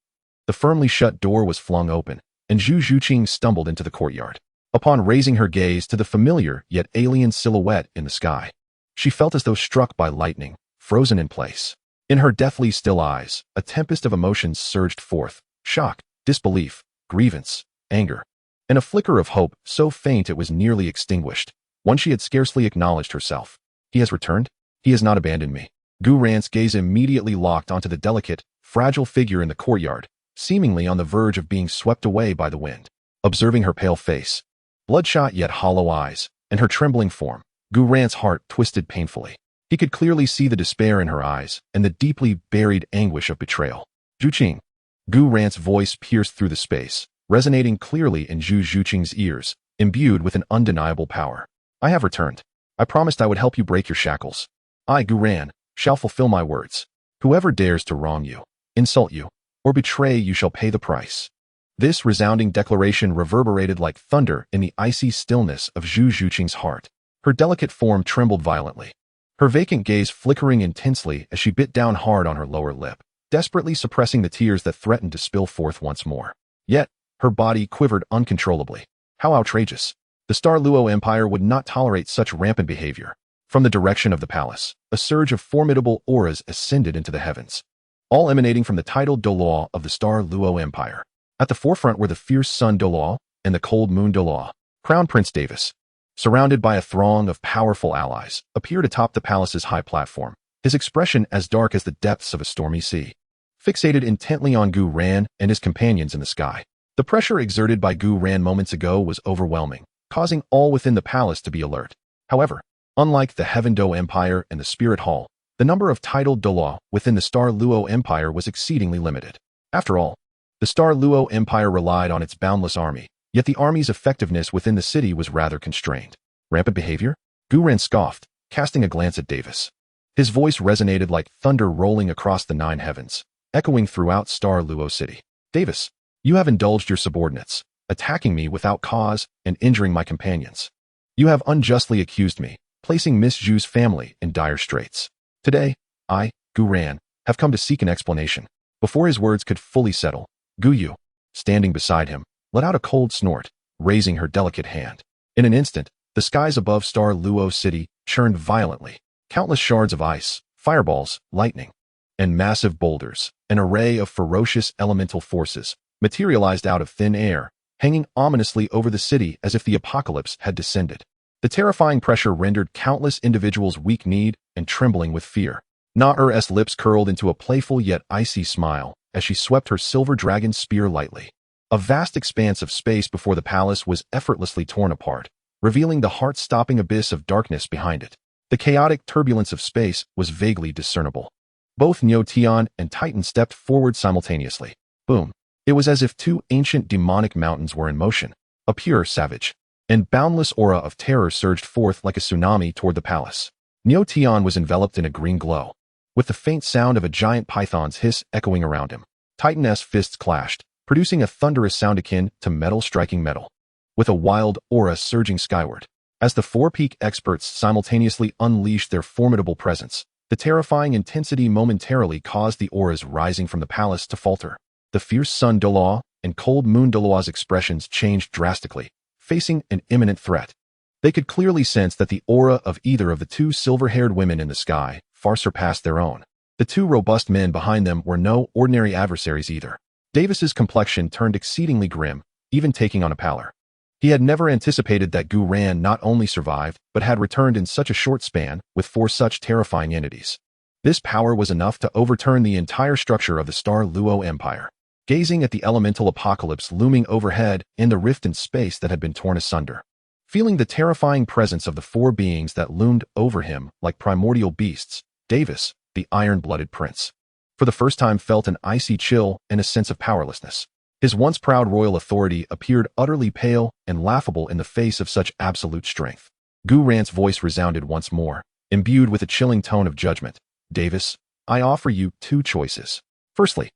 A: The firmly shut door was flung open, and Zhu Zhuqing stumbled into the courtyard. Upon raising her gaze to the familiar yet alien silhouette in the sky, she felt as though struck by lightning, frozen in place. In her deathly still eyes, a tempest of emotions surged forth: shock, disbelief, grievance, anger, and a flicker of hope so faint it was nearly extinguished. One she had scarcely acknowledged herself. He has returned? He has not abandoned me. Gu Yuena's gaze immediately locked onto the delicate, fragile figure in the courtyard, seemingly on the verge of being swept away by the wind. Observing her pale face, bloodshot yet hollow eyes, and her trembling form, Gu Yuena's heart twisted painfully. He could clearly see the despair in her eyes and the deeply buried anguish of betrayal. Zhuqing. Gu Yuena's voice pierced through the space, resonating clearly in Zhu Zhuqing's ears, imbued with an undeniable power. I have returned. I promised I would help you break your shackles. I, Gu Yuena, shall fulfill my words. Whoever dares to wrong you, insult you, or betray you shall pay the price. This resounding declaration reverberated like thunder in the icy stillness of Zhu Zhuqing's heart. Her delicate form trembled violently, her vacant gaze flickering intensely as she bit down hard on her lower lip, desperately suppressing the tears that threatened to spill forth once more. Yet, her body quivered uncontrollably. How outrageous! The Star Luo Empire would not tolerate such rampant behavior. From the direction of the palace, a surge of formidable auras ascended into the heavens, all emanating from the titled Douluo of the Star Luo Empire. At the forefront were the fierce Sun Douluo and the cold Moon Douluo. Crown Prince Davis, surrounded by a throng of powerful allies, appeared atop the palace's high platform, his expression as dark as the depths of a stormy sea. Fixated intently on Gu Yuena and his companions in the sky, the pressure exerted by Gu Yuena moments ago was overwhelming, causing all within the palace to be alert. However, unlike the Heaven Do Empire and the Spirit Hall, the number of titled Douluo within the Star Luo Empire was exceedingly limited. After all, the Star Luo Empire relied on its boundless army, yet the army's effectiveness within the city was rather constrained. Rampant behavior? Gu Yuena scoffed, casting a glance at Davis. His voice resonated like thunder rolling across the nine heavens, echoing throughout Star Luo City. Davis, you have indulged your subordinates, attacking me without cause and injuring my companions. You have unjustly accused me, placing Miss Zhu's family in dire straits. Today, I, Gu Yuena, have come to seek an explanation. Before his words could fully settle, Gu Yu, standing beside him, let out a cold snort, raising her delicate hand. In an instant, the skies above Star Luo City churned violently. Countless shards of ice, fireballs, lightning, and massive boulders, an array of ferocious elemental forces, materialized out of thin air, hanging ominously over the city as if the apocalypse had descended. The terrifying pressure rendered countless individuals weak-kneed and trembling with fear. Naer's lips curled into a playful yet icy smile as she swept her silver dragon spear lightly. A vast expanse of space before the palace was effortlessly torn apart, revealing the heart-stopping abyss of darkness behind it. The chaotic turbulence of space was vaguely discernible. Both Niu Tian and Titan stepped forward simultaneously. Boom! It was as if two ancient demonic mountains were in motion. A pure, savage, and boundless aura of terror surged forth like a tsunami toward the palace. Neo Tian was enveloped in a green glow, with the faint sound of a giant python's hiss echoing around him. Titan's fists clashed, producing a thunderous sound akin to metal striking metal, with a wild aura surging skyward. As the four peak experts simultaneously unleashed their formidable presence, the terrifying intensity momentarily caused the auras rising from the palace to falter. The fierce sun Douluo and cold moon Douluo's expressions changed drastically, facing an imminent threat. They could clearly sense that the aura of either of the two silver-haired women in the sky far surpassed their own. The two robust men behind them were no ordinary adversaries either. Davis's complexion turned exceedingly grim, even taking on a pallor. He had never anticipated that Gu Yuena not only survived, but had returned in such a short span with four such terrifying entities. This power was enough to overturn the entire structure of the Star Luo Empire. Gazing at the elemental apocalypse looming overhead in the rift in space that had been torn asunder, feeling the terrifying presence of the four beings that loomed over him like primordial beasts, Davis, the iron-blooded prince, for the first time felt an icy chill and a sense of powerlessness. His once proud royal authority appeared utterly pale and laughable in the face of such absolute strength. Gu Yuena's voice resounded once more, imbued with a chilling tone of judgment. Davis, I offer you two choices. Firstly,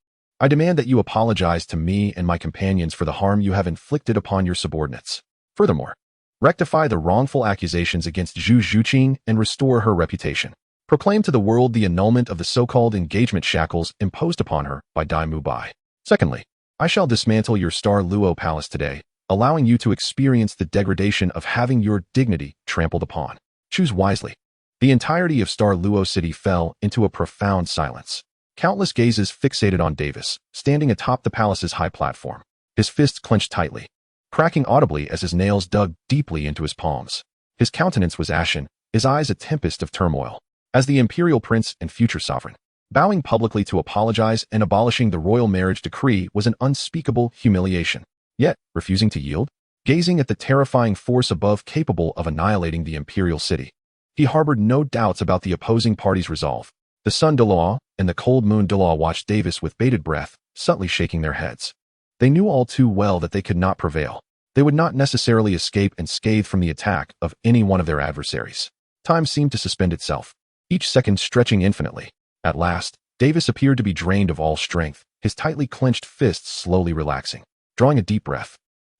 A: I demand that you apologize to me and my companions for the harm you have inflicted upon your subordinates. Furthermore, rectify the wrongful accusations against Zhu Zhuqing and restore her reputation. Proclaim to the world the annulment of the so-called engagement shackles imposed upon her by Dai Mubai. Secondly, I shall dismantle your Star Luo palace today, allowing you to experience the degradation of having your dignity trampled upon. Choose wisely. The entirety of Star Luo City fell into a profound silence. Countless gazes fixated on Davis, standing atop the palace's high platform. His fists clenched tightly, cracking audibly as his nails dug deeply into his palms. His countenance was ashen, his eyes a tempest of turmoil. As the imperial prince and future sovereign, bowing publicly to apologize and abolishing the royal marriage decree was an unspeakable humiliation. Yet, refusing to yield, gazing at the terrifying force above capable of annihilating the imperial city, he harbored no doubts about the opposing party's resolve. The sun Douluo and the cold moon Douluo watched Davis with bated breath, subtly shaking their heads. They knew all too well that they could not prevail. They would not necessarily escape unscathed from the attack of any one of their adversaries. Time seemed to suspend itself, each second stretching infinitely. At last, Davis appeared to be drained of all strength, his tightly clenched fists slowly relaxing. Drawing a deep breath,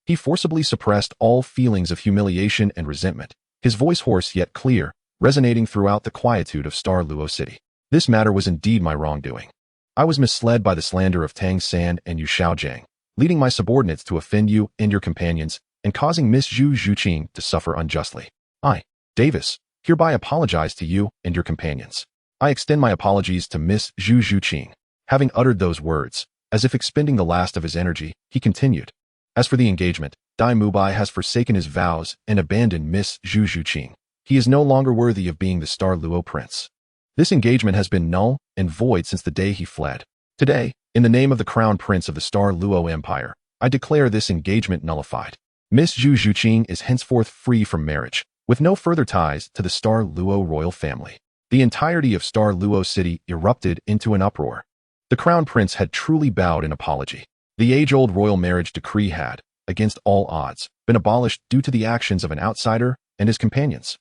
A: he forcibly suppressed all feelings of humiliation and resentment, his voice hoarse yet clear, resonating throughout the quietude of Star Luo City. This matter was indeed my wrongdoing. I was misled by the slander of Tang San and Yu Shaojiang, leading my subordinates to offend you and your companions, and causing Miss Zhu Zhuqing to suffer unjustly. I, Davis, hereby apologize to you and your companions. I extend my apologies to Miss Zhu Zhuqing. Having uttered those words, as if expending the last of his energy, he continued. As for the engagement, Dai Mubai has forsaken his vows and abandoned Miss Zhu Zhuqing. He is no longer worthy of being the Star Luo prince. This engagement has been null and void since the day he fled. Today, in the name of the crown prince of the Star Luo Empire, I declare this engagement nullified. Miss Zhu Zhuqing is henceforth free from marriage, with no further ties to the Star Luo royal family. The entirety of Star Luo City erupted into an uproar. The crown prince had truly bowed in apology. The age-old royal marriage decree had, against all odds, been abolished due to the actions of an outsider and his companions.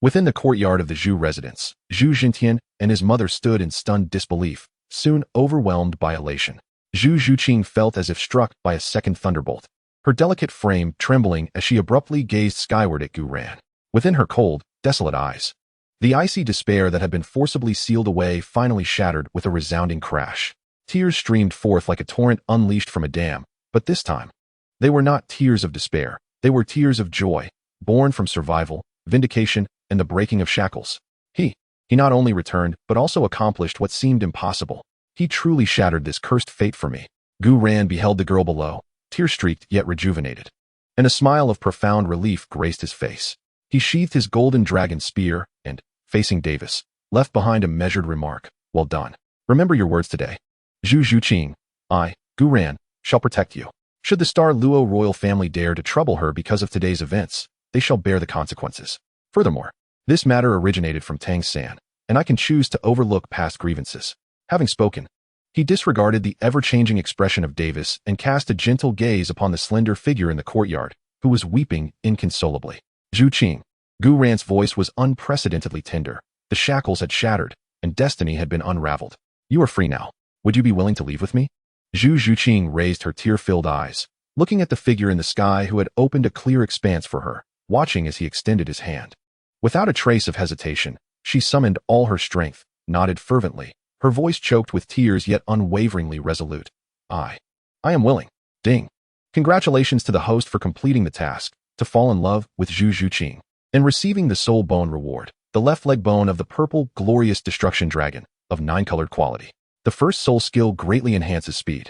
A: Within the courtyard of the Zhu residence, Zhu Jintian and his mother stood in stunned disbelief, soon overwhelmed by elation. Zhu Zhuqing felt as if struck by a second thunderbolt, her delicate frame trembling as she abruptly gazed skyward at Gu Yuena. Within her cold, desolate eyes, the icy despair that had been forcibly sealed away finally shattered with a resounding crash. Tears streamed forth like a torrent unleashed from a dam, but this time, they were not tears of despair. They were tears of joy, born from survival, vindication, and the breaking of shackles. He not only returned, but also accomplished what seemed impossible. He truly shattered this cursed fate for me. Gu Yuena beheld the girl below, tear-streaked yet rejuvenated, and a smile of profound relief graced his face. He sheathed his golden dragon spear and, facing Davis, left behind a measured remark. Well done. Remember your words today. Zhu Zhuqing, I, Gu Yuena, shall protect you. Should the Star Luo royal family dare to trouble her because of today's events, they shall bear the consequences. Furthermore, this matter originated from Tang San, and I can choose to overlook past grievances. Having spoken, He disregarded the ever-changing expression of Davis and cast a gentle gaze upon the slender figure in the courtyard, who was weeping inconsolably. Zhu Qing. Gu Ran's voice was unprecedentedly tender. The shackles had shattered, and destiny had been unraveled. You are free now. Would you be willing to leave with me? Zhu Qing raised her tear-filled eyes, looking at the figure in the sky who had opened a clear expanse for her, watching as he extended his hand. Without a trace of hesitation, she summoned all her strength, nodded fervently, her voice choked with tears yet unwaveringly resolute. I am willing. Ding. Congratulations to the host for completing the task, to fall in love with Zhu Qing, and receiving the soul bone reward, the left leg bone of the purple, glorious destruction dragon, of 9-colored quality. The first soul skill greatly enhances speed.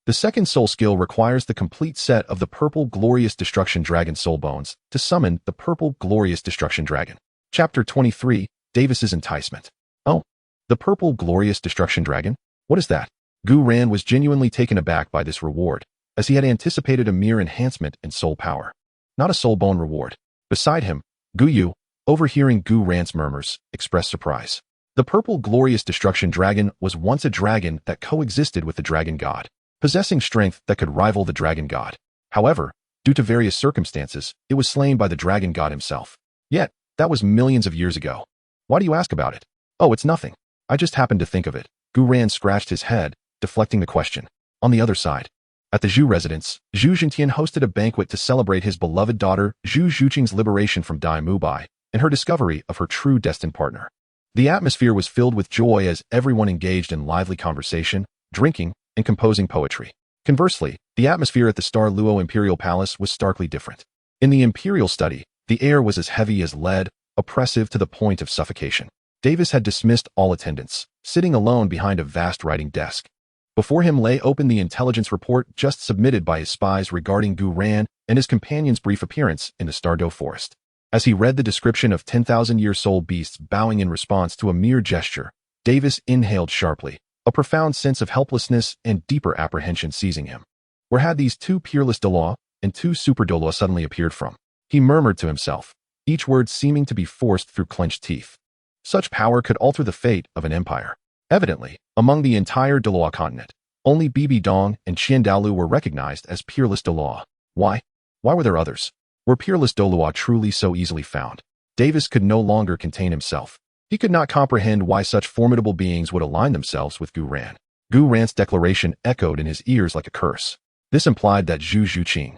A: The second soul skill requires the complete set of the purple, glorious destruction dragon soul bones to summon the purple, glorious destruction dragon. Chapter 23, Davis's Enticement. Oh, the purple, glorious destruction dragon? What is that? Gu Ran was genuinely taken aback by this reward, as he had anticipated a mere enhancement in soul power, not a soul bone reward. Beside him, Gu Yu, overhearing Gu Ran's murmurs, expressed surprise. The purple, glorious destruction dragon was once a dragon that coexisted with the dragon god, possessing strength that could rival the dragon god. However, due to various circumstances, it was slain by the dragon god himself. Yet, that was millions of years ago. Why do you ask about it? Oh, it's nothing. I just happened to think of it. Gu Ran scratched his head, deflecting the question. On the other side, at the Zhu residence, Zhu Zhentian hosted a banquet to celebrate his beloved daughter Zhu Zhuqing's liberation from Dai Mubai and her discovery of her true destined partner. The atmosphere was filled with joy as everyone engaged in lively conversation, drinking, and composing poetry. Conversely, the atmosphere at the Star Luo Imperial Palace was starkly different. In the Imperial study, the air was as heavy as lead, oppressive to the point of suffocation. Davis had dismissed all attendants, sitting alone behind a vast writing desk. Before him lay open the intelligence report just submitted by his spies regarding Gu Ran and his companion's brief appearance in the Stardow Forest. As he read the description of 10,000-year soul beasts bowing in response to a mere gesture, Davis inhaled sharply, a profound sense of helplessness and deeper apprehension seizing him. Where had these two peerless Douluo and two super Douluo suddenly appeared from? He murmured to himself, each word seeming to be forced through clenched teeth. Such power could alter the fate of an empire. Evidently, among the entire Douluo Continent, only Bibi Dong and Qian Daolu were recognized as peerless Douluo. Why? Why were there others? Were peerless Douluo truly so easily found? Davis could no longer contain himself. He could not comprehend why such formidable beings would align themselves with Gu Ran. Gu Ran's declaration echoed in his ears like a curse. This implied that Zhu Qing,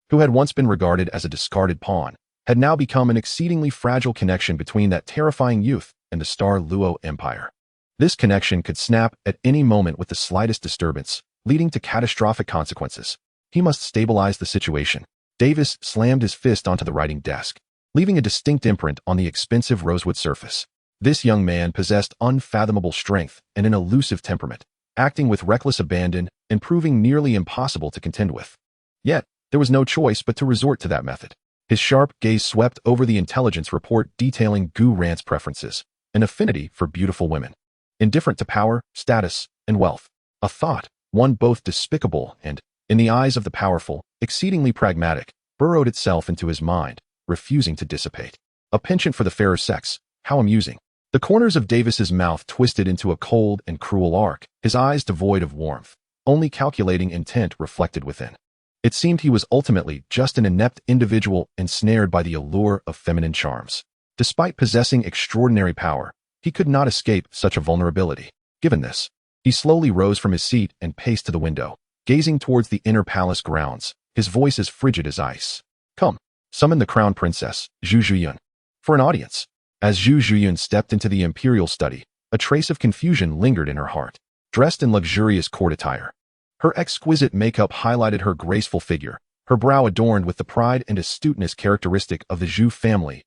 A: who had once been regarded as a discarded pawn, had now become an exceedingly fragile connection between that terrifying youth and the Star Luo Empire. This connection could snap at any moment with the slightest disturbance, leading to catastrophic consequences. He must stabilize the situation. Davis slammed his fist onto the writing desk, leaving a distinct imprint on the expensive rosewood surface. This young man possessed unfathomable strength and an elusive temperament, acting with reckless abandon and proving nearly impossible to contend with. Yet, there was no choice but to resort to that method. His sharp gaze swept over the intelligence report detailing Gu Ran's preferences, an affinity for beautiful women, indifferent to power, status, and wealth. A thought, one both despicable and, in the eyes of the powerful, exceedingly pragmatic, burrowed itself into his mind, refusing to dissipate. A penchant for the fairer sex, how amusing. The corners of Davis's mouth twisted into a cold and cruel arc, his eyes devoid of warmth, only calculating intent reflected within. It seemed he was ultimately just an inept individual ensnared by the allure of feminine charms. Despite possessing extraordinary power, he could not escape such a vulnerability. Given this, he slowly rose from his seat and paced to the window, gazing towards the inner palace grounds, his voice as frigid as ice. Come, summon the crown princess, Zhu Zhuyun, for an audience. As Zhu Zhuyun stepped into the imperial study, a trace of confusion lingered in her heart. Dressed in luxurious court attire, her exquisite makeup highlighted her graceful figure, her brow adorned with the pride and astuteness characteristic of the Zhu family's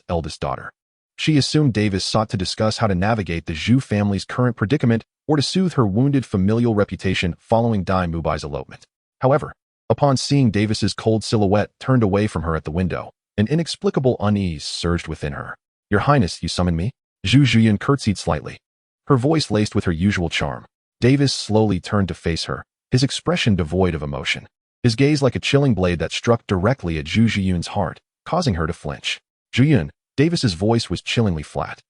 A: eldest daughter. She assumed Davis sought to discuss how to navigate the Zhu family's current predicament or to soothe her wounded familial reputation following Dai Mubai's elopement. However, upon seeing Davis's cold silhouette turned away from her at the window, an inexplicable unease surged within her. Your Highness, you summoned me? Zhu Zhuyun curtsied slightly, her voice laced with her usual charm. Davis slowly turned to face her, his expression devoid of emotion, his gaze like a chilling blade that struck directly at Zhu Zhuyun's heart, causing her to flinch. Zhuyun, Davis's voice was chillingly flat.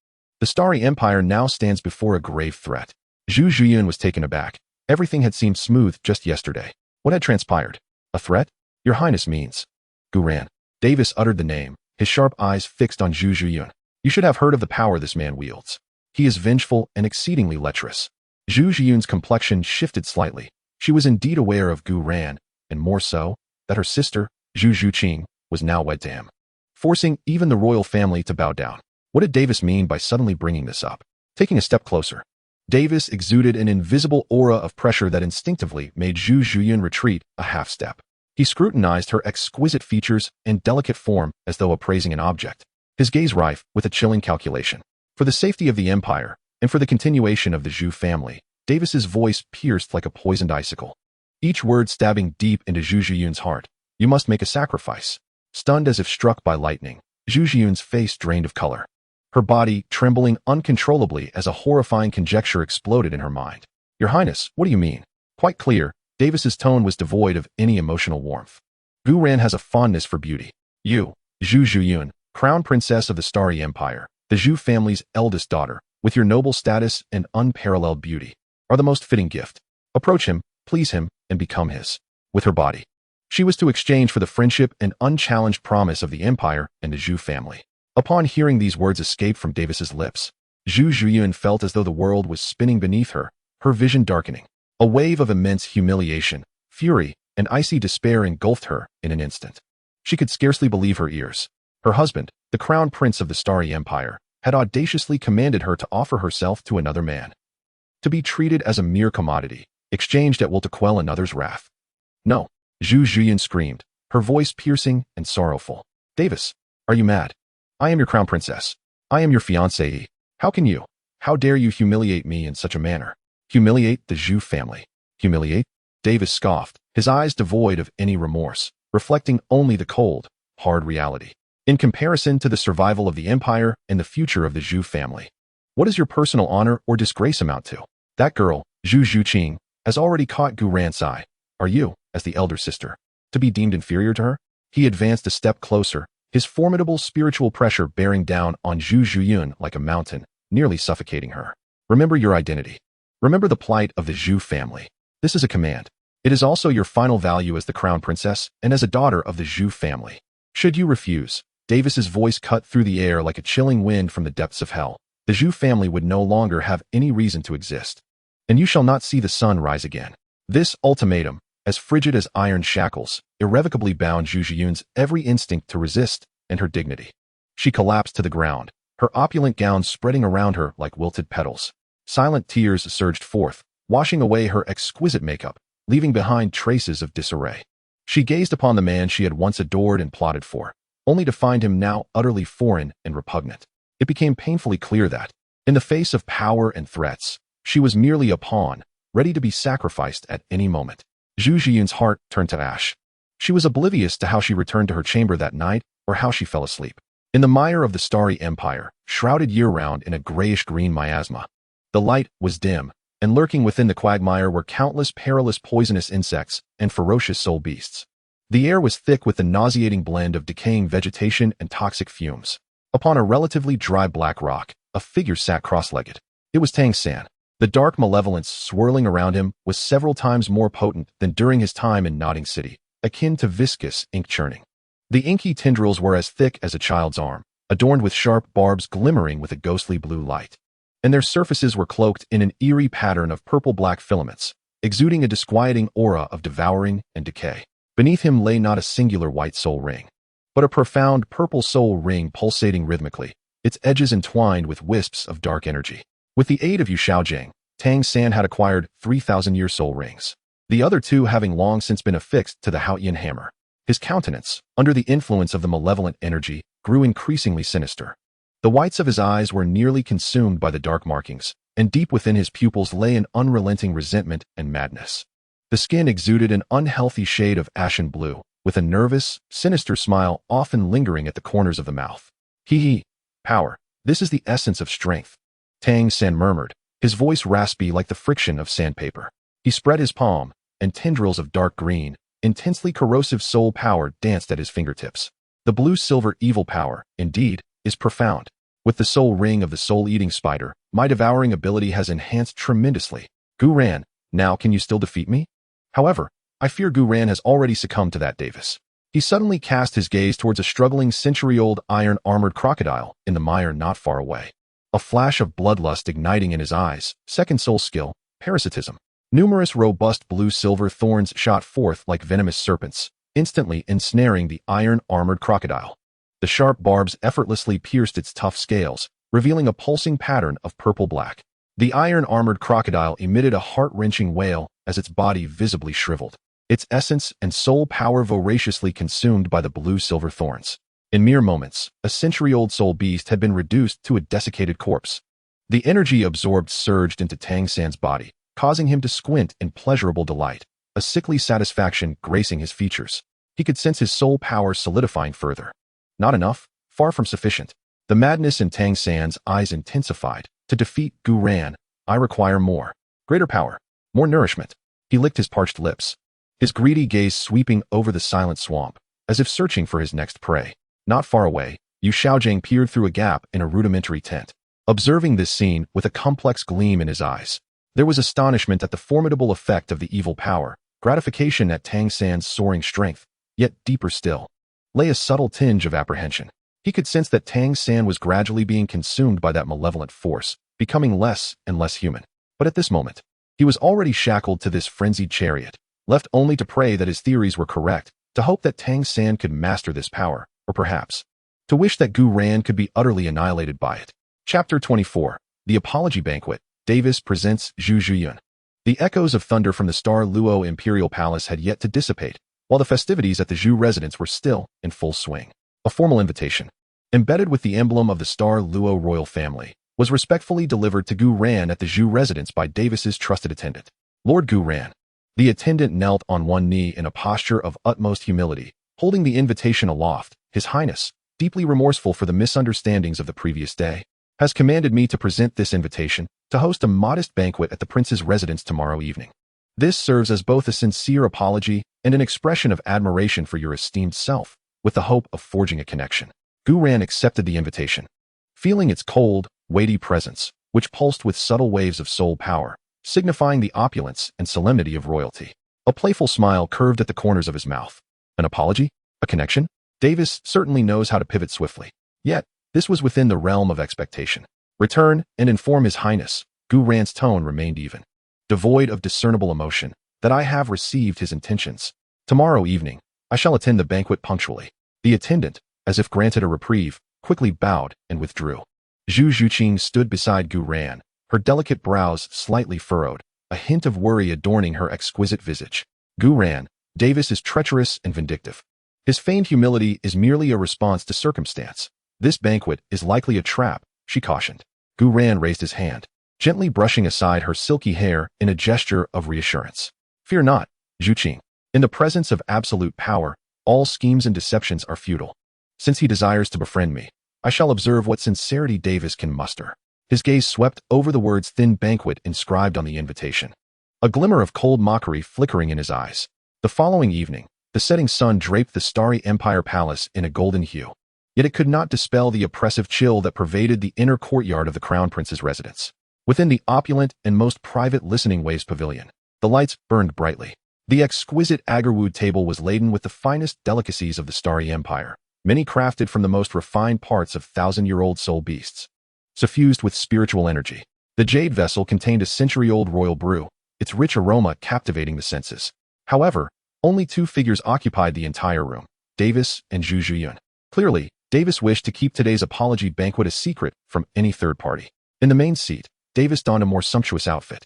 A: The Starry Empire now stands before a grave threat. Zhu Zhuyun was taken aback, Everything had seemed smooth just yesterday. What had transpired? A threat? Your Highness means. Gu ran. Davis uttered the name, his sharp eyes fixed on Gu Yuena. You should have heard of the power this man wields. He is vengeful and exceedingly lecherous. Gu Yuen's complexion shifted slightly. She was indeed aware of Gu Ran, and more so, that her sister, Zhu Zhuqing, was now wed to him, forcing even the royal family to bow down. What did Davis mean by suddenly bringing this up? Taking a step closer, Davis exuded an invisible aura of pressure that instinctively made Zhu Zhuyan retreat a half step. He scrutinized her exquisite features and delicate form as though appraising an object, his gaze rife with a chilling calculation. For the safety of the empire, and for the continuation of the Zhu family, Davis's voice pierced like a poisoned icicle, each word stabbing deep into Zhu Zhiyun's heart. You must make a sacrifice. Stunned as if struck by lightning, Zhu Zhiyun's face drained of color, her body trembling uncontrollably as a horrifying conjecture exploded in her mind. Your Highness, what do you mean? Quite clear, Davis's tone was devoid of any emotional warmth. Gu Ran has a fondness for beauty. You, Zhu Zhiyun, crown princess of the Starry Empire, the Zhu family's eldest daughter, with your noble status and unparalleled beauty, are the most fitting gift. Approach him, please him, and become his. With her body, she was to exchange for the friendship and unchallenged promise of the empire and the Zhu family. Upon hearing these words escape from Davis's lips, Zhu Zhiyun felt as though the world was spinning beneath her, her vision darkening. A wave of immense humiliation, fury, and icy despair engulfed her in an instant. She could scarcely believe her ears. Her husband, the crown prince of the Starry Empire, had audaciously commanded her to offer herself to another man, to be treated as a mere commodity, exchanged at will to quell another's wrath. No, Zhu Zhuyan screamed, her voice piercing and sorrowful. Davis, are you mad? I am your crown princess. I am your fiancée. How dare you humiliate me in such a manner? Humiliate the Zhu family. Humiliate? Davis scoffed, his eyes devoid of any remorse, reflecting only the cold, hard reality. In comparison to the survival of the empire and the future of the Zhu family, what does your personal honor or disgrace amount to? That girl, Zhu Zhuqing, has already caught Gu Ran's eye. Are you, as the elder sister, to be deemed inferior to her? He advanced a step closer, his formidable spiritual pressure bearing down on Zhu Zhiyun like a mountain, nearly suffocating her. Remember your identity. Remember the plight of the Zhu family. This is a command. It is also your final value as the crown princess and as a daughter of the Zhu family. Should you refuse, Davis's voice cut through the air like a chilling wind from the depths of hell. The Zhu family would no longer have any reason to exist, and you shall not see the sun rise again. This ultimatum, as frigid as iron shackles, irrevocably bound Zhu Zhiyun's every instinct to resist and her dignity. She collapsed to the ground, her opulent gown spreading around her like wilted petals. Silent tears surged forth, washing away her exquisite makeup, leaving behind traces of disarray. She gazed upon the man she had once adored and plotted for, only to find him now utterly foreign and repugnant. It became painfully clear that, in the face of power and threats, she was merely a pawn, ready to be sacrificed at any moment. Zhu Zhiyun's heart turned to ash. She was oblivious to how she returned to her chamber that night or how she fell asleep. In the mire of the Starry Empire, shrouded year-round in a grayish-green miasma, the light was dim, and lurking within the quagmire were countless perilous poisonous insects and ferocious soul beasts. The air was thick with the nauseating blend of decaying vegetation and toxic fumes. Upon a relatively dry black rock, a figure sat cross-legged. It was Tang San. The dark malevolence swirling around him was several times more potent than during his time in Nodding City, akin to viscous ink churning. The inky tendrils were as thick as a child's arm, adorned with sharp barbs glimmering with a ghostly blue light, and their surfaces were cloaked in an eerie pattern of purple-black filaments, exuding a disquieting aura of devouring and decay. Beneath him lay not a singular white soul ring, but a profound purple soul ring pulsating rhythmically, its edges entwined with wisps of dark energy. With the aid of Yu Shaojiang, Tang San had acquired 3,000-year soul rings, the other two having long since been affixed to the Haotian hammer. His countenance, under the influence of the malevolent energy, grew increasingly sinister. The whites of his eyes were nearly consumed by the dark markings, and deep within his pupils lay an unrelenting resentment and madness. The skin exuded an unhealthy shade of ashen blue, with a nervous, sinister smile often lingering at the corners of the mouth. Power. This is the essence of strength, Tang San murmured, his voice raspy like the friction of sandpaper. He spread his palm, and tendrils of dark green, intensely corrosive soul power danced at his fingertips. The blue-silver evil power, indeed, is profound. With the soul ring of the soul-eating spider, my devouring ability has enhanced tremendously. Gu Ran, Now can you still defeat me? However, I fear Gu Ran has already succumbed to that, Davis. He suddenly cast his gaze towards a struggling century-old iron-armored crocodile in the mire not far away. A flash of bloodlust igniting in his eyes, second soul skill, parasitism. Numerous robust blue-silver thorns shot forth like venomous serpents, instantly ensnaring the iron-armored crocodile. The sharp barbs effortlessly pierced its tough scales, revealing a pulsing pattern of purple-black. The iron-armored crocodile emitted a heart-wrenching wail as its body visibly shriveled, its essence and soul power voraciously consumed by the blue-silver thorns. In mere moments, a century-old soul beast had been reduced to a desiccated corpse. The energy absorbed surged into Tang San's body, causing him to squint in pleasurable delight, a sickly satisfaction gracing his features. He could sense his soul power solidifying further. Not enough, far from sufficient. The madness in Tang San's eyes intensified. To defeat Gu Ran, I require more. Greater power. More nourishment. He licked his parched lips, his greedy gaze sweeping over the silent swamp, as if searching for his next prey. Not far away, Yu Xiaojing peered through a gap in a rudimentary tent. Observing this scene with a complex gleam in his eyes, there was astonishment at the formidable effect of the evil power, gratification at Tang San's soaring strength, yet deeper still lay a subtle tinge of apprehension. He could sense that Tang San was gradually being consumed by that malevolent force, becoming less and less human. But at this moment, he was already shackled to this frenzied chariot, left only to pray that his theories were correct, to hope that Tang San could master this power, or perhaps to wish that Gu Ran could be utterly annihilated by it. Chapter 24. The Apology Banquet. Davis presents Zhu Zhuyun. The echoes of thunder from the Star Luo Imperial Palace had yet to dissipate, while the festivities at the Zhu residence were still in full swing. A formal invitation, embedded with the emblem of the Star Luo royal family, was respectfully delivered to Gu Ran at the Zhu residence by Davis's trusted attendant, Lord Gu Ran. The attendant knelt on one knee in a posture of utmost humility, holding the invitation aloft. His Highness, deeply remorseful for the misunderstandings of the previous day, has commanded me to present this invitation to host a modest banquet at the prince's residence tomorrow evening. This serves as both a sincere apology and an expression of admiration for your esteemed self, with the hope of forging a connection. Gu Ran accepted the invitation, feeling its cold, weighty presence, which pulsed with subtle waves of soul power, signifying the opulence and solemnity of royalty. A playful smile curved at the corners of his mouth. An apology? A connection? Davis certainly knows how to pivot swiftly. Yet, this was within the realm of expectation. Return and inform His Highness. Gu Ran's tone remained even, devoid of discernible emotion, that I have received his intentions. Tomorrow evening, I shall attend the banquet punctually. The attendant, as if granted a reprieve, quickly bowed and withdrew. Zhu Zhuqing stood beside Gu Ran, her delicate brows slightly furrowed, a hint of worry adorning her exquisite visage. Gu Ran, Davis is treacherous and vindictive. His feigned humility is merely a response to circumstance. This banquet is likely a trap, she cautioned. Gu Ran raised his hand, gently brushing aside her silky hair in a gesture of reassurance. Fear not, Zhuqing. In the presence of absolute power, all schemes and deceptions are futile. Since he desires to befriend me, I shall observe what sincerity Davis can muster. His gaze swept over the words thin banquet inscribed on the invitation, a glimmer of cold mockery flickering in his eyes. The following evening, the setting sun draped the starry Empire Palace in a golden hue. Yet it could not dispel the oppressive chill that pervaded the inner courtyard of the Crown Prince's residence. Within the opulent and most private listening waves pavilion, the lights burned brightly. The exquisite agarwood table was laden with the finest delicacies of the Starry Empire, many crafted from the most refined parts of thousand-year-old soul beasts. Suffused with spiritual energy, the jade vessel contained a century-old royal brew, its rich aroma captivating the senses. However, only two figures occupied the entire room, Davis and Zhu Zhuyun. Clearly, Davis wished to keep today's apology banquet a secret from any third party. In the main seat, Davis donned a more sumptuous outfit,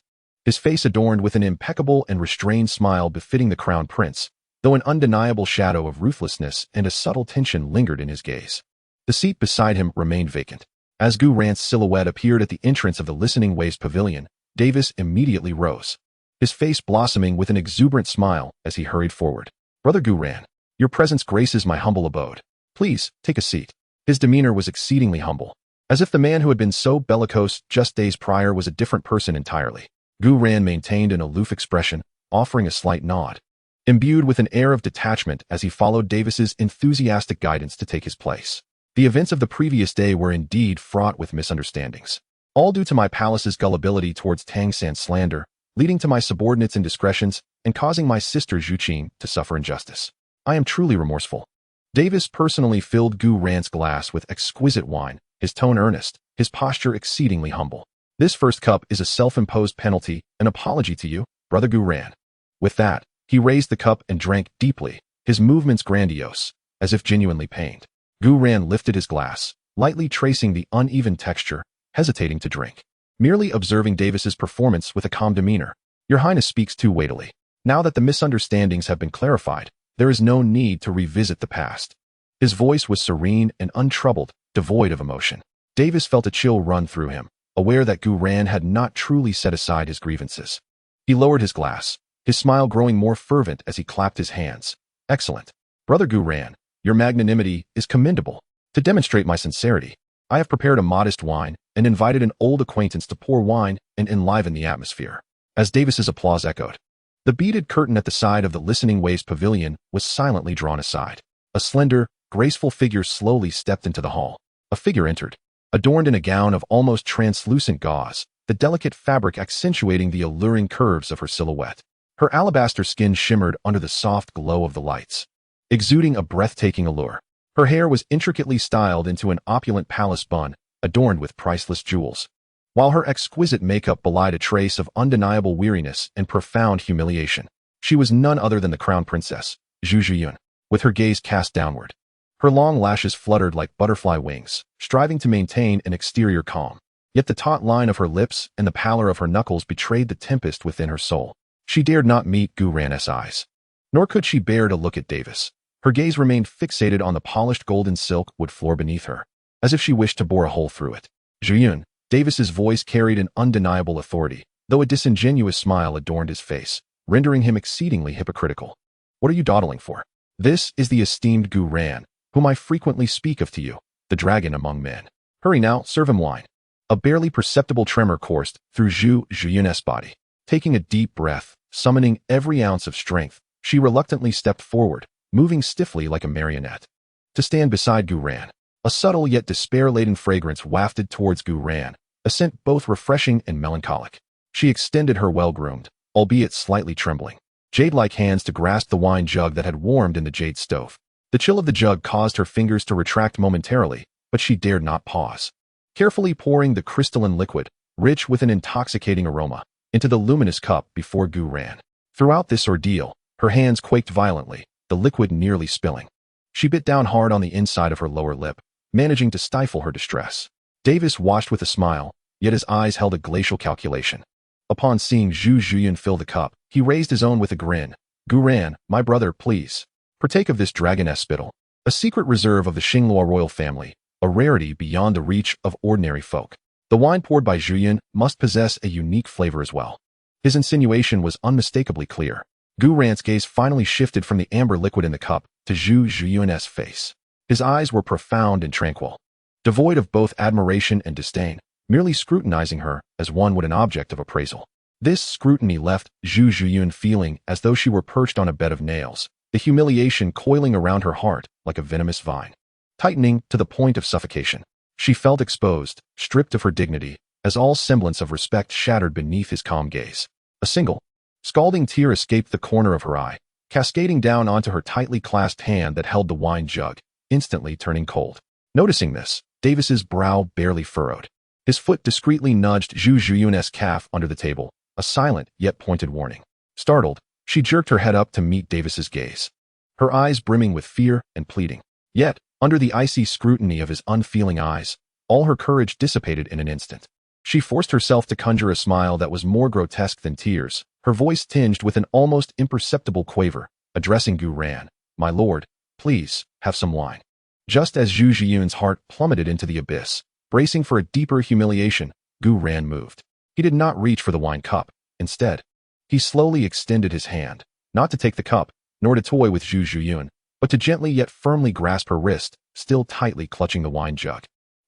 A: his face adorned with an impeccable and restrained smile befitting the Crown Prince, though an undeniable shadow of ruthlessness and a subtle tension lingered in his gaze. The seat beside him remained vacant. As Gu Ran's silhouette appeared at the entrance of the Listening Waves Pavilion, Davis immediately rose, his face blossoming with an exuberant smile as he hurried forward. Brother Gu Ran, your presence graces my humble abode. Please, take a seat. His demeanor was exceedingly humble, as if the man who had been so bellicose just days prior was a different person entirely. Gu Ran maintained an aloof expression, offering a slight nod, imbued with an air of detachment as he followed Davis's enthusiastic guidance to take his place. The events of the previous day were indeed fraught with misunderstandings, all due to my palace's gullibility towards Tang San's slander, leading to my subordinates' indiscretions and causing my sister Zhuqing to suffer injustice. I am truly remorseful. Davis personally filled Gu Ran's glass with exquisite wine, his tone earnest, his posture exceedingly humble. This first cup is a self-imposed penalty, an apology to you, Brother Gu Ran. With that, he raised the cup and drank deeply, his movements grandiose, as if genuinely pained. Gu Ran lifted his glass, lightly tracing the uneven texture, hesitating to drink. Merely observing Davis's performance with a calm demeanor. Your Highness speaks too weightily. Now that the misunderstandings have been clarified, there is no need to revisit the past. His voice was serene and untroubled, devoid of emotion. Davis felt a chill run through him, aware that Gu Ran had not truly set aside his grievances. He lowered his glass, his smile growing more fervent as he clapped his hands. Excellent. Brother Gu Ran, your magnanimity is commendable. To demonstrate my sincerity, I have prepared a modest wine and invited an old acquaintance to pour wine and enliven the atmosphere. As Davis's applause echoed, the beaded curtain at the side of the Listening Waves pavilion was silently drawn aside. A slender, graceful figure slowly stepped into the hall. A figure entered, adorned in a gown of almost translucent gauze, the delicate fabric accentuating the alluring curves of her silhouette. Her alabaster skin shimmered under the soft glow of the lights, exuding a breathtaking allure. Her hair was intricately styled into an opulent palace bun, adorned with priceless jewels, while her exquisite makeup belied a trace of undeniable weariness and profound humiliation. She was none other than the crown princess, Gu Yuena, with her gaze cast downward. Her long lashes fluttered like butterfly wings, striving to maintain an exterior calm. Yet the taut line of her lips and the pallor of her knuckles betrayed the tempest within her soul. She dared not meet Gu Ran's eyes, nor could she bear to look at Davis. Her gaze remained fixated on the polished golden silk wood floor beneath her, as if she wished to bore a hole through it. Zhuyun, Davis's voice carried an undeniable authority, though a disingenuous smile adorned his face, rendering him exceedingly hypocritical. What are you dawdling for? This is the esteemed Gu Ran, whom I frequently speak of to you, the dragon among men. Hurry now, serve him wine. A barely perceptible tremor coursed through Gu Yuena's body. Taking a deep breath, summoning every ounce of strength, she reluctantly stepped forward, moving stiffly like a marionette, to stand beside Gu Ran. A subtle yet despair-laden fragrance wafted towards Gu Ran, a scent both refreshing and melancholic. She extended her well-groomed, albeit slightly trembling, jade-like hands to grasp the wine jug that had warmed in the jade stove. The chill of the jug caused her fingers to retract momentarily, but she dared not pause. Carefully pouring the crystalline liquid, rich with an intoxicating aroma, into the luminous cup before Gu Ran. Throughout this ordeal, her hands quaked violently, the liquid nearly spilling. She bit down hard on the inside of her lower lip, managing to stifle her distress. Davis watched with a smile, yet his eyes held a glacial calculation. Upon seeing Zhu Zhuyan fill the cup, he raised his own with a grin. Gu Ran, my brother, please. Partake of this dragoness spittle, a secret reserve of the Xinglua royal family, a rarity beyond the reach of ordinary folk. The wine poured by Zhuyan must possess a unique flavor as well. His insinuation was unmistakably clear. Gu Ran's gaze finally shifted from the amber liquid in the cup to Zhu Zhuyan's face. His eyes were profound and tranquil, devoid of both admiration and disdain, merely scrutinizing her as one would an object of appraisal. This scrutiny left Zhu Zhuyan feeling as though she were perched on a bed of nails, the humiliation coiling around her heart like a venomous vine, tightening to the point of suffocation. She felt exposed, stripped of her dignity, as all semblance of respect shattered beneath his calm gaze. A single, scalding tear escaped the corner of her eye, cascading down onto her tightly clasped hand that held the wine jug, instantly turning cold. Noticing this, Davis's brow barely furrowed. His foot discreetly nudged Zhu Zhuyan's calf under the table, a silent yet pointed warning. Startled, she jerked her head up to meet Davis's gaze, her eyes brimming with fear and pleading. Yet, under the icy scrutiny of his unfeeling eyes, all her courage dissipated in an instant. She forced herself to conjure a smile that was more grotesque than tears, her voice tinged with an almost imperceptible quaver, addressing Gu Ran. My lord, please, have some wine. Just as Zhu Zhiyun's heart plummeted into the abyss, bracing for a deeper humiliation, Gu Ran moved. He did not reach for the wine cup. Instead, he slowly extended his hand, not to take the cup, nor to toy with Zhu Zhiyun, but to gently yet firmly grasp her wrist, still tightly clutching the wine jug.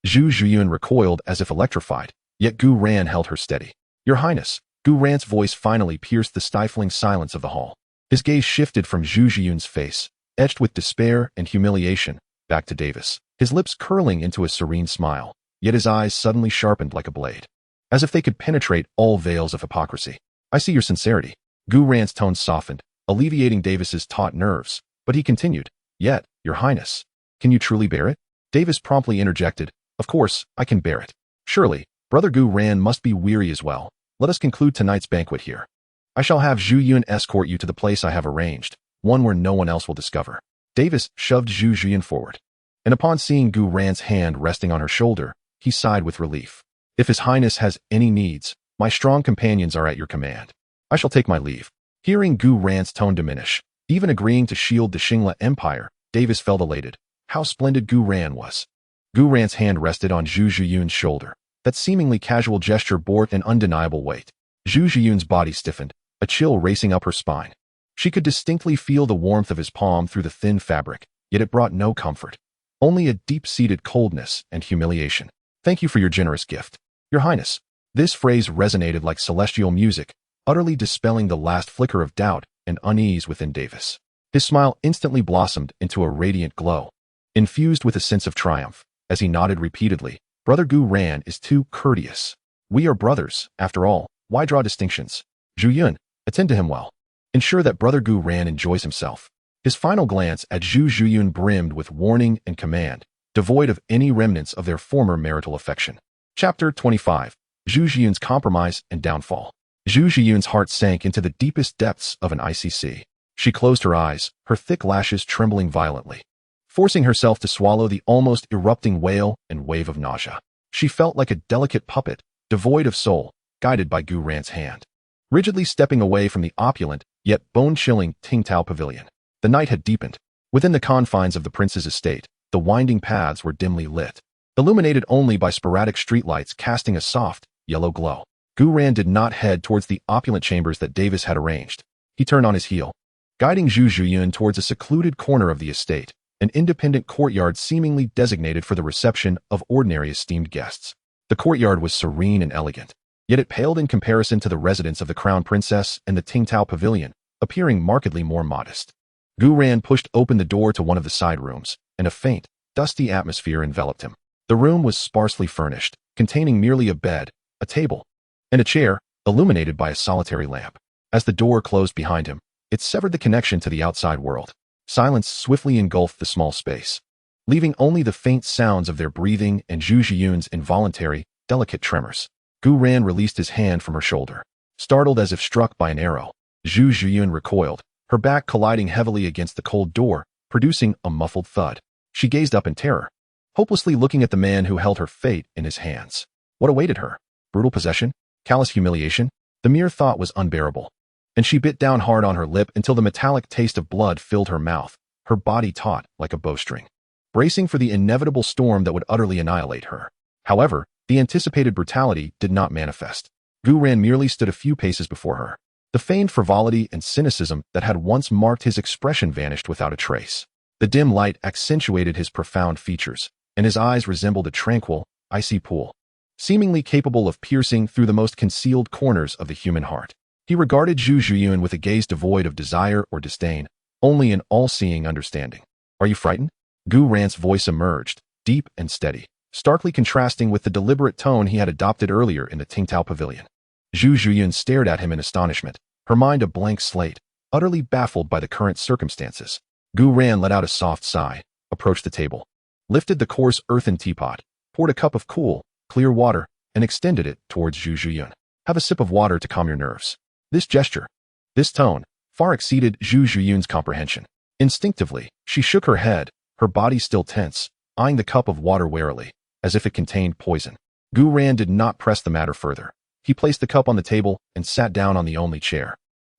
A: Zhu Zhiyun recoiled as if electrified, yet Gu Ran held her steady. Your Highness, Gu Ran's voice finally pierced the stifling silence of the hall. His gaze shifted from Zhu Zhiyun's face, etched with despair and humiliation, back to Davis, his lips curling into a serene smile, yet his eyes suddenly sharpened like a blade, as if they could penetrate all veils of hypocrisy. I see your sincerity. Gu Ran's tone softened, alleviating Davis's taut nerves, but he continued, "Yet, your highness, can you truly bear it?" Davis promptly interjected, "Of course, I can bear it. Surely, Brother Gu Ran must be weary as well. Let us conclude tonight's banquet here. I shall have Zhu Yun escort you to the place I have arranged, one where no one else will discover." Davis shoved Zhu Yun forward, and upon seeing Gu Ran's hand resting on her shoulder, he sighed with relief. "If His Highness has any needs, my strong companions are at your command. I shall take my leave." Hearing Gu Ran's tone diminish, even agreeing to shield the Xingla Empire, Davis felt elated. How splendid Gu Ran was. Gu Ran's hand rested on Zhu Zhiyun's shoulder. That seemingly casual gesture bore an undeniable weight. Zhu Zhiyun's body stiffened, a chill racing up her spine. She could distinctly feel the warmth of his palm through the thin fabric, yet it brought no comfort. Only a deep-seated coldness and humiliation. "Thank you for your generous gift, Your Highness." This phrase resonated like celestial music, utterly dispelling the last flicker of doubt and unease within Davis. His smile instantly blossomed into a radiant glow, infused with a sense of triumph, as he nodded repeatedly. "Brother Gu Ran is too courteous. We are brothers, after all. Why draw distinctions? Zhu Yun, attend to him well. Ensure that Brother Gu Ran enjoys himself." His final glance at Zhu Zhiyun brimmed with warning and command, devoid of any remnants of their former marital affection. Chapter 25. Zhu Zhiyun's Compromise and Downfall. Zhu Zhiyun's heart sank into the deepest depths of an icy sea. She closed her eyes, her thick lashes trembling violently, forcing herself to swallow the almost erupting wail and wave of nausea. She felt like a delicate puppet, devoid of soul, guided by Gu Ran's hand, rigidly stepping away from the opulent, yet bone-chilling Tingtao Pavilion. The night had deepened. Within the confines of the prince's estate, the winding paths were dimly lit, illuminated only by sporadic streetlights casting a soft, yellow glow. Gu Ran did not head towards the opulent chambers that Davis had arranged. He turned on his heel, guiding Zhu Zhiyun towards a secluded corner of the estate, an independent courtyard seemingly designated for the reception of ordinary esteemed guests. The courtyard was serene and elegant, yet it paled in comparison to the residence of the crown princess and the Tingtao Pavilion, appearing markedly more modest. Gu Ran pushed open the door to one of the side rooms, and a faint, dusty atmosphere enveloped him. The room was sparsely furnished, containing merely a bed, a table, and a chair, illuminated by a solitary lamp. As the door closed behind him, it severed the connection to the outside world. Silence swiftly engulfed the small space, leaving only the faint sounds of their breathing and Zhu Zhiyun's involuntary, delicate tremors. Gu Ran released his hand from her shoulder. Startled as if struck by an arrow, Zhu Zhiyun recoiled, her back colliding heavily against the cold door, producing a muffled thud. She gazed up in terror, hopelessly looking at the man who held her fate in his hands. What awaited her? Brutal possession? Callous humiliation? The mere thought was unbearable, and she bit down hard on her lip until the metallic taste of blood filled her mouth, her body taut like a bowstring, bracing for the inevitable storm that would utterly annihilate her. However, the anticipated brutality did not manifest. Gu Ran merely stood a few paces before her. The feigned frivolity and cynicism that had once marked his expression vanished without a trace. The dim light accentuated his profound features, and his eyes resembled a tranquil, icy pool, seemingly capable of piercing through the most concealed corners of the human heart. He regarded Zhu Zhiyun with a gaze devoid of desire or disdain, only an all-seeing understanding. "Are you frightened?" Gu Ran's voice emerged, deep and steady, starkly contrasting with the deliberate tone he had adopted earlier in the Tingtao Pavilion. Zhu Zhiyun stared at him in astonishment, her mind a blank slate, utterly baffled by the current circumstances. Gu Ran let out a soft sigh, approached the table, lifted the coarse earthen teapot, poured a cup of cool, clear water, and extended it towards Zhu Zhiyun. "Have a sip of water to calm your nerves." This gesture, this tone, far exceeded Zhu Zhiyun's comprehension. Instinctively, she shook her head, her body still tense, eyeing the cup of water warily, as if it contained poison. Gu Ran did not press the matter further. He placed the cup on the table and sat down on the only chair,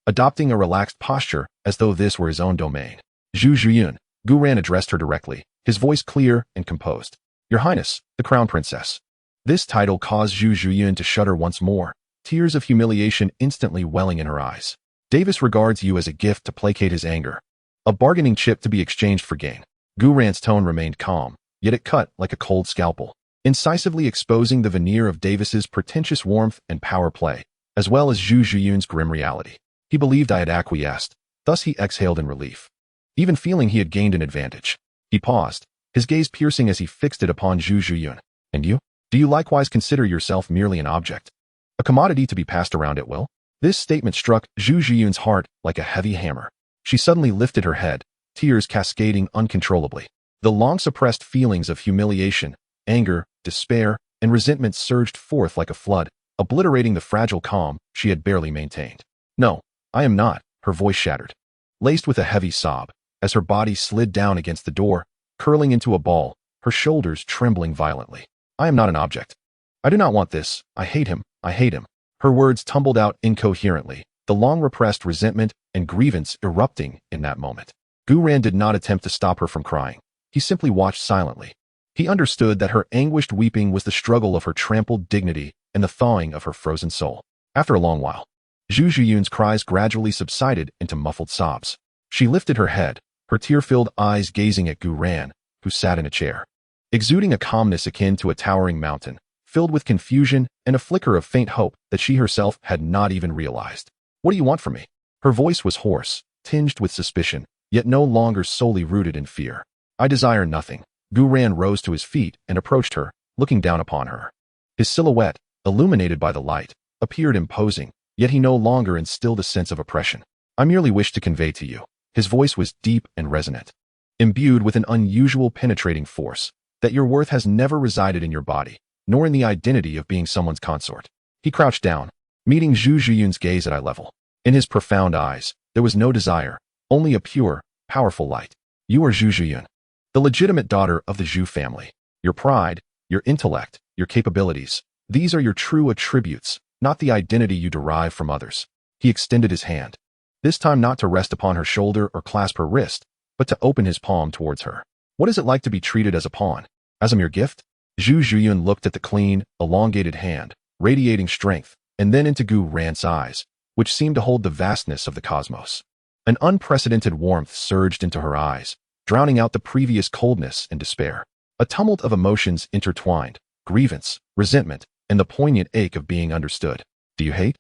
A: adopting a relaxed posture as though this were his own domain. "Zhu Zhiyun," Gu Ran addressed her directly, his voice clear and composed. "Your Highness, the Crown Princess." This title caused Zhu Zhiyun to shudder once more, tears of humiliation instantly welling in her eyes. "Davis regards you as a gift to placate his anger, a bargaining chip to be exchanged for gain." Gu Ran's tone remained calm, yet it cut like a cold scalpel, incisively exposing the veneer of Davis's pretentious warmth and power play, as well as Zhu Zhiyun's grim reality. He believed I had acquiesced, thus he exhaled in relief, even feeling he had gained an advantage. He paused, his gaze piercing as he fixed it upon Zhu Zhiyun. "And you? Do you likewise consider yourself merely an object, a commodity to be passed around at will?" This statement struck Zhu Zhiyun's heart like a heavy hammer. She suddenly lifted her head, tears cascading uncontrollably. The long-suppressed feelings of humiliation, anger, despair, and resentment surged forth like a flood, obliterating the fragile calm she had barely maintained. "No, I am not," her voice shattered, laced with a heavy sob, as her body slid down against the door, curling into a ball, her shoulders trembling violently. "I am not an object. I do not want this. I hate him. I hate him." Her words tumbled out incoherently, the long-repressed resentment and grievance erupting in that moment. Gu Ran did not attempt to stop her from crying. He simply watched silently. He understood that her anguished weeping was the struggle of her trampled dignity and the thawing of her frozen soul. After a long while, Zhu Zhiyun's cries gradually subsided into muffled sobs. She lifted her head, her tear-filled eyes gazing at Gu Ran, who sat in a chair, exuding a calmness akin to a towering mountain, filled with confusion and a flicker of faint hope that she herself had not even realized. "What do you want from me?" Her voice was hoarse, tinged with suspicion, yet no longer solely rooted in fear. "I desire nothing." Gu Ran rose to his feet and approached her, looking down upon her. His silhouette, illuminated by the light, appeared imposing, yet he no longer instilled a sense of oppression. "I merely wish to convey to you." His voice was deep and resonant, imbued with an unusual penetrating force, that your worth has never resided in your body, nor in the identity of being someone's consort. He crouched down, meeting Zhu Zhiyun's gaze at eye level. In his profound eyes, there was no desire, only a pure, powerful light. "You are Zhu Zhiyun, the legitimate daughter of the Zhu family. Your pride, your intellect, your capabilities, these are your true attributes, not the identity you derive from others." He extended his hand, this time not to rest upon her shoulder or clasp her wrist, but to open his palm towards her. "What is it like to be treated as a pawn? As a mere gift?" Zhu Zhiyun looked at the clean, elongated hand, radiating strength, and then into Gu Ran's eyes, which seemed to hold the vastness of the cosmos. An unprecedented warmth surged into her eyes, drowning out the previous coldness and despair. A tumult of emotions intertwined, grievance, resentment, and the poignant ache of being understood. "Do you hate?"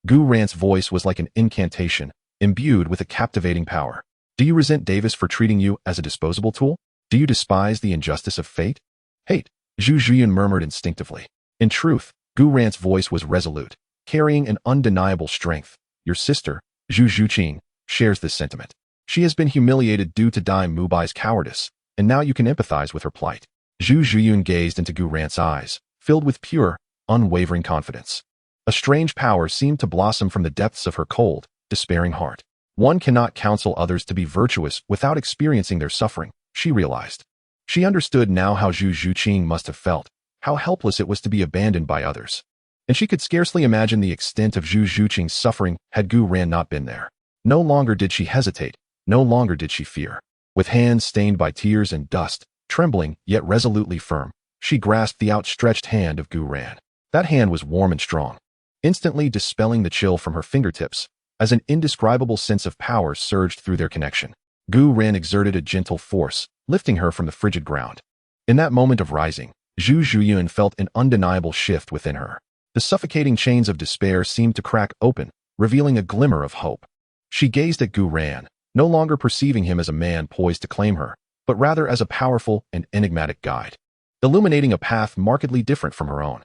A: Gu Ran's voice was like an incantation, imbued with a captivating power. "Do you resent Davis for treating you as a disposable tool? Do you despise the injustice of fate?" "Hate," Zhu Zhiyun murmured instinctively. In truth, Gu Ran's voice was resolute, carrying an undeniable strength. "Your sister, Zhu Zhuqing, shares this sentiment. She has been humiliated due to Dai Mubai's cowardice, and now you can empathize with her plight." Zhu Zhiyun gazed into Gu Ran's eyes, filled with pure, unwavering confidence. A strange power seemed to blossom from the depths of her cold, despairing heart. One cannot counsel others to be virtuous without experiencing their suffering, she realized. She understood now how Zhu Zhuqing must have felt, how helpless it was to be abandoned by others. And she could scarcely imagine the extent of Zhu Zhuqing's suffering had Gu Ran not been there. No longer did she hesitate, no longer did she fear. With hands stained by tears and dust, trembling yet resolutely firm, she grasped the outstretched hand of Gu Ran. That hand was warm and strong, instantly dispelling the chill from her fingertips, as an indescribable sense of power surged through their connection. Gu Ran exerted a gentle force, lifting her from the frigid ground. In that moment of rising, Zhu Zhiyun felt an undeniable shift within her. The suffocating chains of despair seemed to crack open, revealing a glimmer of hope. She gazed at Gu Ran, no longer perceiving him as a man poised to claim her, but rather as a powerful and enigmatic guide, illuminating a path markedly different from her own.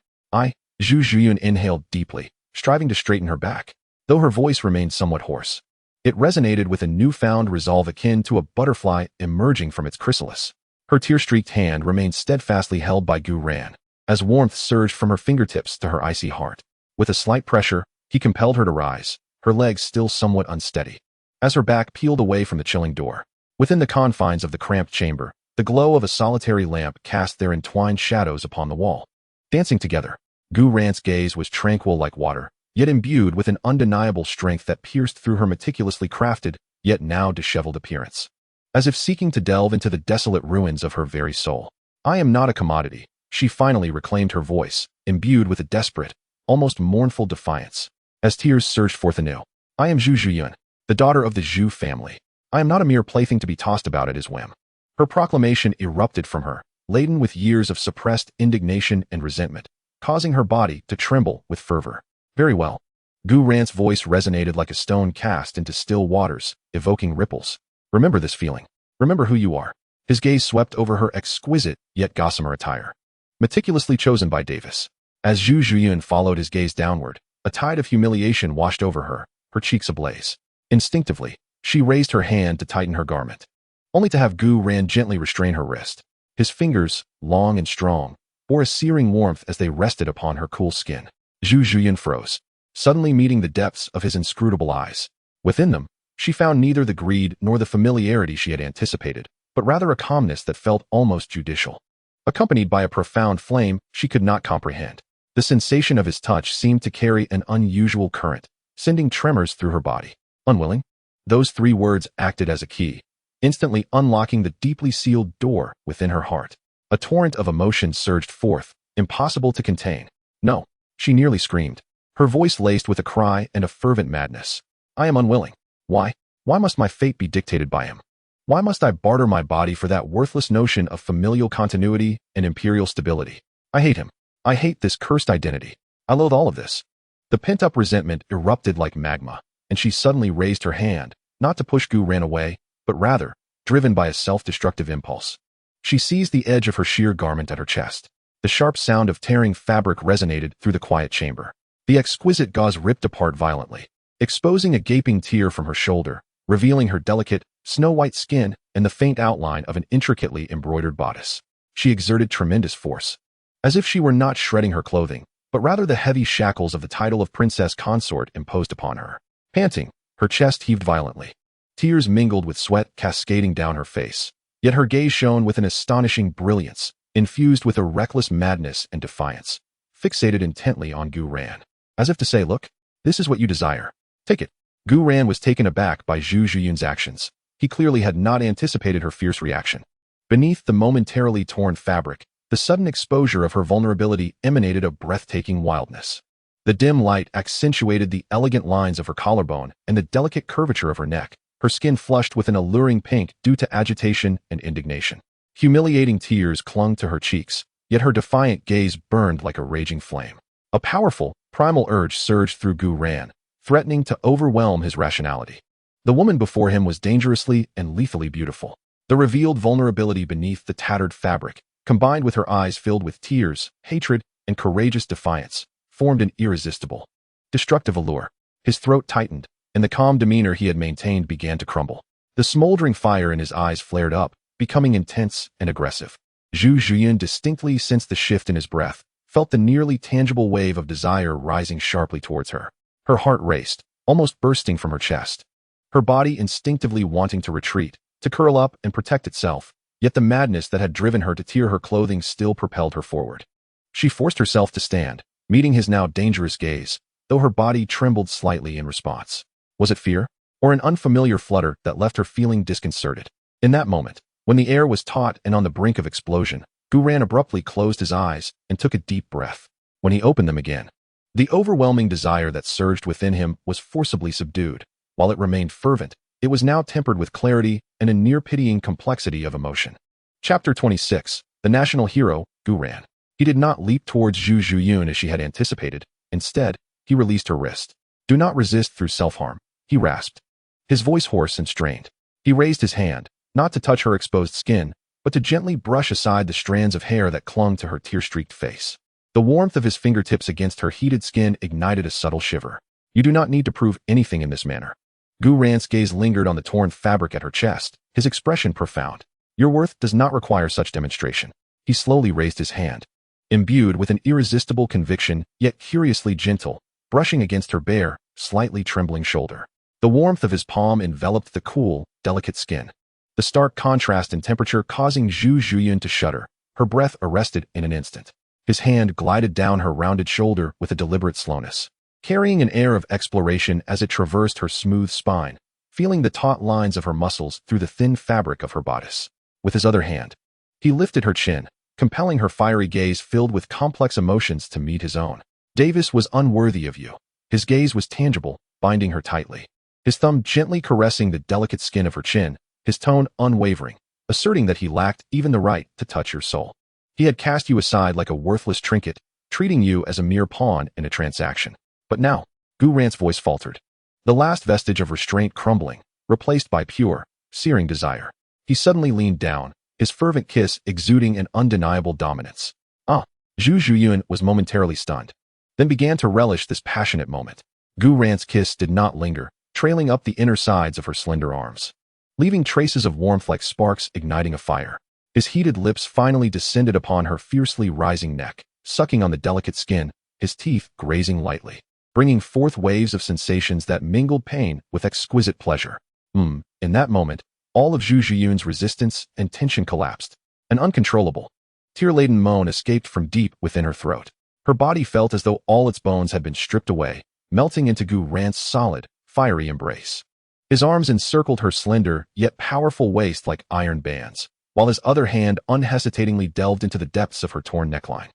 A: Zhu Zhiyun inhaled deeply, striving to straighten her back, though her voice remained somewhat hoarse. It resonated with a newfound resolve akin to a butterfly emerging from its chrysalis. Her tear-streaked hand remained steadfastly held by Gu Ran, as warmth surged from her fingertips to her icy heart. With a slight pressure, he compelled her to rise, her legs still somewhat unsteady, as her back peeled away from the chilling door. Within the confines of the cramped chamber, the glow of a solitary lamp cast their entwined shadows upon the wall. Dancing together, Gu Ran's gaze was tranquil like water, yet imbued with an undeniable strength that pierced through her meticulously crafted, yet now disheveled appearance, as if seeking to delve into the desolate ruins of her very soul. "I am not a commodity," she finally reclaimed her voice, imbued with a desperate, almost mournful defiance, as tears surged forth anew. "I am Zhu Zhiyun, the daughter of the Zhu family. I am not a mere plaything to be tossed about at his whim." Her proclamation erupted from her, laden with years of suppressed indignation and resentment, causing her body to tremble with fervor. "Very well." Gu Ran's voice resonated like a stone cast into still waters, evoking ripples. "Remember this feeling. Remember who you are." His gaze swept over her exquisite yet gossamer attire, meticulously chosen by Davis. As Zhu Zhiyun followed his gaze downward, A tide of humiliation washed over her, her cheeks ablaze. Instinctively, she raised her hand to tighten her garment, only to have Gu Yuena gently restrain her wrist. His fingers, long and strong, bore a searing warmth as they rested upon her cool skin. Gu Yuena froze, suddenly meeting the depths of his inscrutable eyes. Within them, she found neither the greed nor the familiarity she had anticipated, but rather a calmness that felt almost judicial, accompanied by a profound flame she could not comprehend. The sensation of his touch seemed to carry an unusual current, sending tremors through her body. Unwilling? Those 3 words acted as a key, instantly unlocking the deeply sealed door within her heart. A torrent of emotion surged forth, impossible to contain. No, she nearly screamed, her voice laced with a cry and a fervent madness. I am unwilling. Why? Why must my fate be dictated by him? Why must I barter my body for that worthless notion of familial continuity and imperial stability? I hate him. I hate this cursed identity. I loathe all of this. The pent-up resentment erupted like magma, and she suddenly raised her hand, not to push Gu Yuena away, but rather, driven by a self-destructive impulse. She seized the edge of her sheer garment at her chest. The sharp sound of tearing fabric resonated through the quiet chamber. The exquisite gauze ripped apart violently, exposing a gaping tear from her shoulder, revealing her delicate, snow-white skin and the faint outline of an intricately embroidered bodice. She exerted tremendous force, as if she were not shredding her clothing, but rather the heavy shackles of the title of princess consort imposed upon her. Panting, her chest heaved violently. Tears mingled with sweat cascading down her face, yet her gaze shone with an astonishing brilliance, infused with a reckless madness and defiance, fixated intently on Gu Yuena, as if to say, look, this is what you desire. Take it. Gu Yuena was taken aback by Gu Yuena's actions. He clearly had not anticipated her fierce reaction. Beneath the momentarily torn fabric, the sudden exposure of her vulnerability emanated a breathtaking wildness. The dim light accentuated the elegant lines of her collarbone and the delicate curvature of her neck, her skin flushed with an alluring pink due to agitation and indignation. Humiliating tears clung to her cheeks, yet her defiant gaze burned like a raging flame. A powerful, primal urge surged through Gu Yuena, threatening to overwhelm his rationality. The woman before him was dangerously and lethally beautiful. The revealed vulnerability beneath the tattered fabric, combined with her eyes filled with tears, hatred, and courageous defiance, formed an irresistible, destructive allure. His throat tightened, and the calm demeanor he had maintained began to crumble. The smoldering fire in his eyes flared up, becoming intense and aggressive. Gu Yuena distinctly sensed the shift in his breath, felt the nearly tangible wave of desire rising sharply towards her. Her heart raced, almost bursting from her chest. Her body instinctively wanting to retreat, to curl up and protect itself, yet the madness that had driven her to tear her clothing still propelled her forward. She forced herself to stand, meeting his now dangerous gaze, though her body trembled slightly in response. Was it fear, or an unfamiliar flutter that left her feeling disconcerted? In that moment, when the air was taut and on the brink of explosion, Gu Yuena abruptly closed his eyes and took a deep breath. When he opened them again, the overwhelming desire that surged within him was forcibly subdued. While it remained fervent, it was now tempered with clarity and a near-pitying complexity of emotion. Chapter 26. The National Hero, Gu Yuena. He did not leap towards Gu Yuena as she had anticipated. Instead, he released her wrist. Do not resist through self-harm, he rasped, his voice hoarse and strained. He raised his hand, not to touch her exposed skin, but to gently brush aside the strands of hair that clung to her tear-streaked face. The warmth of his fingertips against her heated skin ignited a subtle shiver. You do not need to prove anything in this manner. Gu Yuena's gaze lingered on the torn fabric at her chest, his expression profound. Your worth does not require such demonstration. He slowly raised his hand, imbued with an irresistible conviction, yet curiously gentle, brushing against her bare, slightly trembling shoulder. The warmth of his palm enveloped the cool, delicate skin, the stark contrast in temperature causing Gu Yuena to shudder, her breath arrested in an instant. His hand glided down her rounded shoulder with a deliberate slowness, carrying an air of exploration as it traversed her smooth spine, feeling the taut lines of her muscles through the thin fabric of her bodice. With his other hand, he lifted her chin, compelling her fiery gaze filled with complex emotions to meet his own. Davis was unworthy of you. His gaze was tangible, binding her tightly. His thumb gently caressing the delicate skin of her chin, his tone unwavering, asserting that he lacked even the right to touch your soul. He had cast you aside like a worthless trinket, treating you as a mere pawn in a transaction. But now, Gu Yuena's voice faltered, the last vestige of restraint crumbling, replaced by pure, searing desire. He suddenly leaned down, his fervent kiss exuding an undeniable dominance. Gu Yuena was momentarily stunned. then began to relish this passionate moment. Gu Ran's kiss did not linger, trailing up the inner sides of her slender arms, leaving traces of warmth like sparks igniting a fire. His heated lips finally descended upon her fiercely rising neck, sucking on the delicate skin, his teeth grazing lightly, bringing forth waves of sensations that mingled pain with exquisite pleasure. In that moment, all of Zhu Zhiyun's resistance and tension collapsed. An uncontrollable, tear-laden moan escaped from deep within her throat. Her body felt as though all its bones had been stripped away, melting into Gu Ran's solid, fiery embrace. His arms encircled her slender, yet powerful waist like iron bands, while his other hand unhesitatingly delved into the depths of her torn neckline.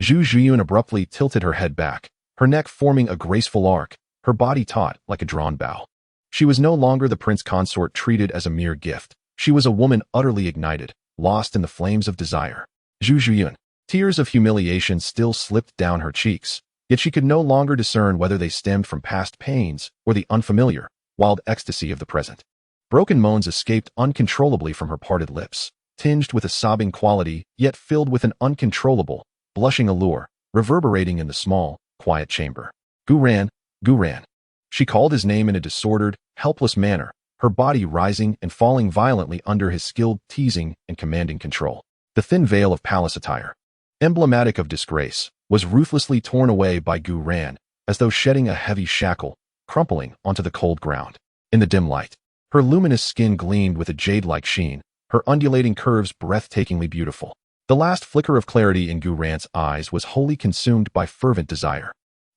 A: Zhu Zhiyun abruptly tilted her head back, her neck forming a graceful arc, her body taut like a drawn bow. She was no longer the prince consort treated as a mere gift. She was a woman utterly ignited, lost in the flames of desire. Zhu Zhiyun. Tears of humiliation still slipped down her cheeks, yet she could no longer discern whether they stemmed from past pains or the unfamiliar, wild ecstasy of the present. Broken moans escaped uncontrollably from her parted lips, tinged with a sobbing quality, yet filled with an uncontrollable, blushing allure, reverberating in the small, quiet chamber. Gu Ran, Gu Ran. She called his name in a disordered, helpless manner, her body rising and falling violently under his skilled teasing and commanding control. The thin veil of palace attire, emblematic of disgrace, was ruthlessly torn away by Gu Ran, as though shedding a heavy shackle, crumpling onto the cold ground. In the dim light, her luminous skin gleamed with a jade-like sheen, her undulating curves breathtakingly beautiful. The last flicker of clarity in Gu Ran's eyes was wholly consumed by fervent desire.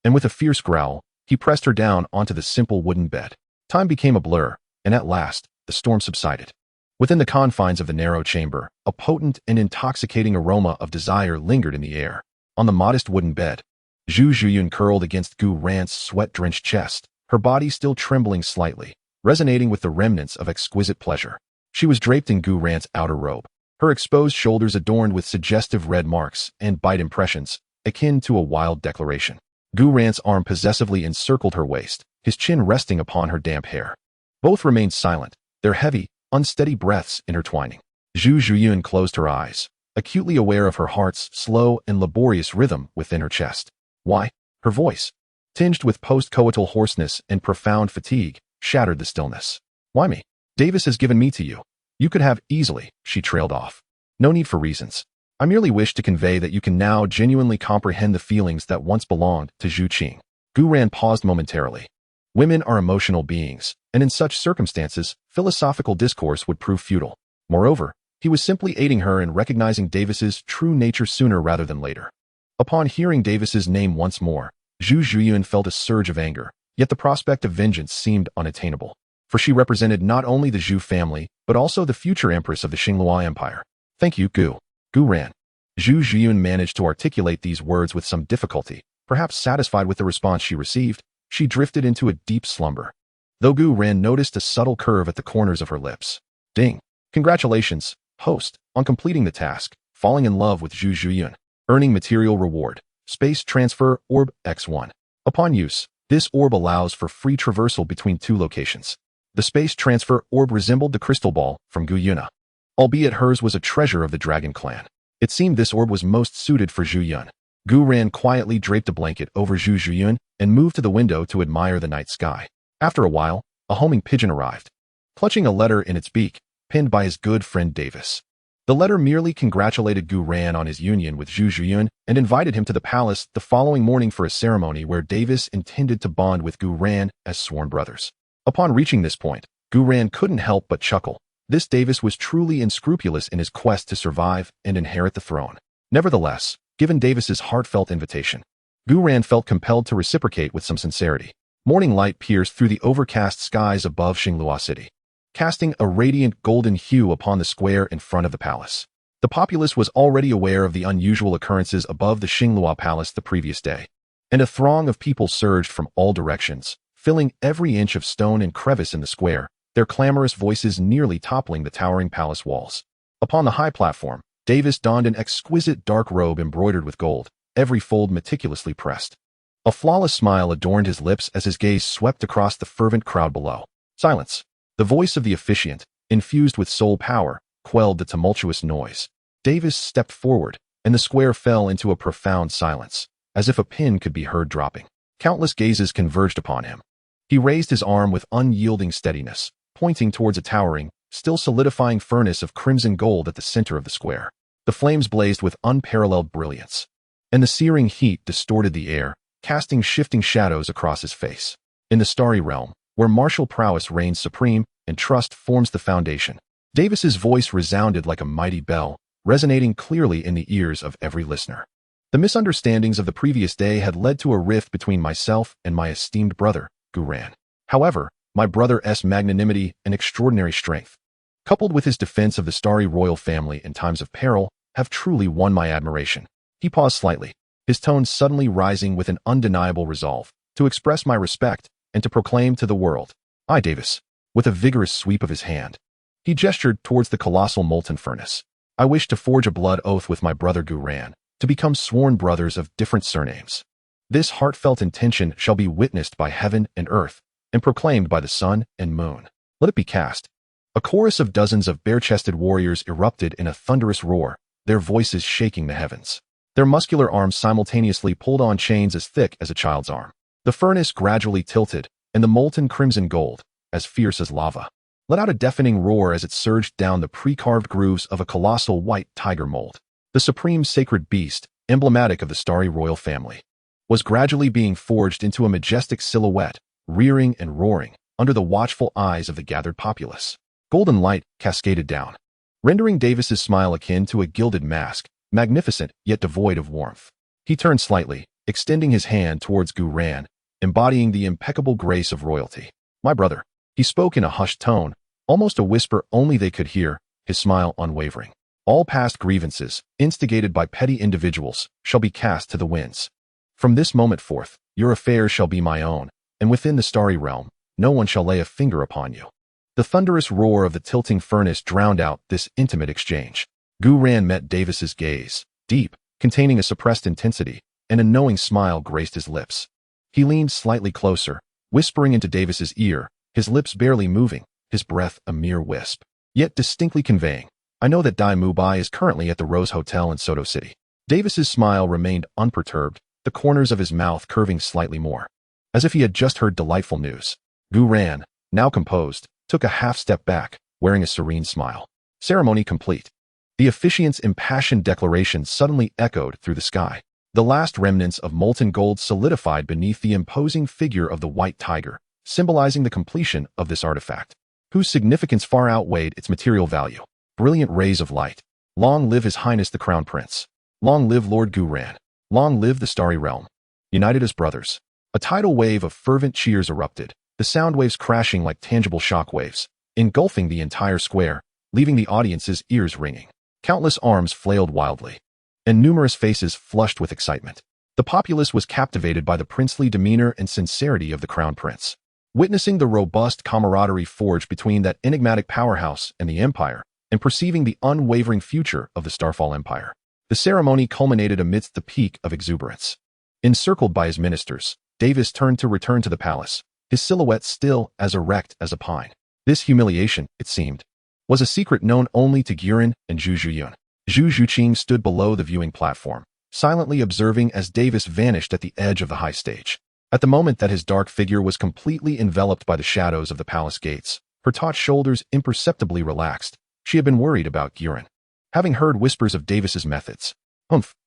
A: And with a fierce growl, he pressed her down onto the simple wooden bed. Time became a blur, and at last, the storm subsided. Within the confines of the narrow chamber, a potent and intoxicating aroma of desire lingered in the air. On the modest wooden bed, Zhu Zhiyun curled against Gu Ran's sweat-drenched chest, her body still trembling slightly, resonating with the remnants of exquisite pleasure. She was draped in Gu Ran's outer robe, her exposed shoulders adorned with suggestive red marks and bite impressions, akin to a wild declaration. Gu Ran's arm possessively encircled her waist, his chin resting upon her damp hair. Both remained silent, their heavy, unsteady breaths intertwining. Zhu Zhiyun closed her eyes, acutely aware of her heart's slow and laborious rhythm within her chest. Why? Her voice, tinged with post-coital hoarseness and profound fatigue, shattered the stillness. Why me? Davis has given me to you. You could have easily, she trailed off. No need for reasons. I merely wish to convey that you can now genuinely comprehend the feelings that once belonged to Zhu Qing. Gu Ran paused momentarily. Women are emotional beings, and in such circumstances, philosophical discourse would prove futile. Moreover, he was simply aiding her in recognizing Davis's true nature sooner rather than later. Upon hearing Davis's name once more, Zhu Zhiyun felt a surge of anger, yet the prospect of vengeance seemed unattainable. For she represented not only the Zhu family, but also the future empress of the Xinglua Empire. Thank you, Gu Ran. Zhu Zhiyun managed to articulate these words with some difficulty. Perhaps satisfied with the response she received, she drifted into a deep slumber. Though Gu Ran noticed a subtle curve at the corners of her lips. Ding. Congratulations, host, on completing the task, falling in love with Zhu Zhiyun. Earning material reward. Space Transfer Orb X1. Upon use, this orb allows for free traversal between two locations. The Space Transfer Orb resembled the crystal ball from Gu Yuena, albeit hers was a treasure of the Dragon Clan. It seemed this orb was most suited for Zhu Yun. Gu Ran quietly draped a blanket over Zhu Zhiyun and moved to the window to admire the night sky. After a while, a homing pigeon arrived, clutching a letter in its beak, pinned by his good friend Davis. The letter merely congratulated Gu Ran on his union with Zhu Zhiyun and invited him to the palace the following morning for a ceremony where Davis intended to bond with Gu Ran as sworn brothers. Upon reaching this point, Gu Ran couldn't help but chuckle. This Davis was truly unscrupulous in his quest to survive and inherit the throne. Nevertheless, given Davis's heartfelt invitation, Gu Ran felt compelled to reciprocate with some sincerity. Morning light pierced through the overcast skies above Xinglua City, casting a radiant golden hue upon the square in front of the palace. The populace was already aware of the unusual occurrences above the Xinglua Palace the previous day, and a throng of people surged from all directions, filling every inch of stone and crevice in the square, their clamorous voices nearly toppling the towering palace walls. Upon the high platform, Davis donned an exquisite dark robe embroidered with gold, every fold meticulously pressed. A flawless smile adorned his lips as his gaze swept across the fervent crowd below. Silence. The voice of the officiant, infused with soul power, quelled the tumultuous noise. Davis stepped forward, and the square fell into a profound silence. as if a pin could be heard dropping. Countless gazes converged upon him. He raised his arm with unyielding steadiness, pointing towards a towering, still solidifying furnace of crimson gold at the center of the square. The flames blazed with unparalleled brilliance, and the searing heat distorted the air, casting shifting shadows across his face. In the starry realm, where martial prowess reigns supreme and trust forms the foundation, Davis's voice resounded like a mighty bell, resonating clearly in the ears of every listener. The misunderstandings of the previous day had led to a rift between myself and my esteemed brother, Gu Yuena. However, my brother's magnanimity and extraordinary strength, coupled with his defense of the starry royal family in times of peril, have truly won my admiration. He paused slightly, his tone suddenly rising with an undeniable resolve to express my respect and to proclaim to the world, "I, Davis," with a vigorous sweep of his hand. He gestured towards the colossal molten furnace. "I wish to forge a blood oath with my brother Gu Yuena, to become sworn brothers of different surnames. This heartfelt intention shall be witnessed by heaven and earth, and proclaimed by the sun and moon. Let it be cast." A chorus of dozens of bare-chested warriors erupted in a thunderous roar, their voices shaking the heavens. Their muscular arms simultaneously pulled on chains as thick as a child's arm. The furnace gradually tilted, and the molten crimson gold, as fierce as lava, let out a deafening roar as it surged down the pre-carved grooves of a colossal white tiger mold. The supreme sacred beast, emblematic of the starry royal family, was gradually being forged into a majestic silhouette, rearing and roaring under the watchful eyes of the gathered populace. Golden light cascaded down, rendering Davis's smile akin to a gilded mask, magnificent yet devoid of warmth. He turned slightly, extending his hand towards Gu Yuena, embodying the impeccable grace of royalty. "My brother," he spoke in a hushed tone, almost a whisper only they could hear, his smile unwavering. "All past grievances, instigated by petty individuals, shall be cast to the winds. From this moment forth, your affairs shall be my own, and within the starry realm, no one shall lay a finger upon you." The thunderous roar of the tilting furnace drowned out this intimate exchange. Gu Yuena met Davis's gaze, deep, containing a suppressed intensity, and a knowing smile graced his lips. He leaned slightly closer, whispering into Davis's ear, his lips barely moving, his breath a mere wisp, yet distinctly conveying, "I know that Dai Mubai is currently at the Rose Hotel in Soto City." Davis's smile remained unperturbed, the corners of his mouth curving slightly more, as if he had just heard delightful news. Gu Yuena, now composed, took a half-step back, wearing a serene smile. Ceremony complete. The officiant's impassioned declaration suddenly echoed through the sky. The last remnants of molten gold solidified beneath the imposing figure of the white tiger, symbolizing the completion of this artifact, whose significance far outweighed its material value. Brilliant rays of light. Long live His Highness the Crown Prince. Long live Lord Gu Yuena. Long live the starry realm. United as brothers. A tidal wave of fervent cheers erupted, the sound waves crashing like tangible shock waves, engulfing the entire square, leaving the audience's ears ringing. Countless arms flailed wildly, and numerous faces flushed with excitement. The populace was captivated by the princely demeanor and sincerity of the crown prince. Witnessing the robust camaraderie forged between that enigmatic powerhouse and the empire, and perceiving the unwavering future of the Starfall Empire, the ceremony culminated amidst the peak of exuberance. Encircled by his ministers, Davis turned to return to the palace, his silhouette still as erect as a pine. This humiliation, it seemed, was a secret known only to Gu Yuena and Zhu Zhuyun. Zhu Zhuqing stood below the viewing platform, silently observing as Davis vanished at the edge of the high stage. At the moment that his dark figure was completely enveloped by the shadows of the palace gates, her taut shoulders imperceptibly relaxed. She had been worried about Gu Yuena, having heard whispers of Davis's methods.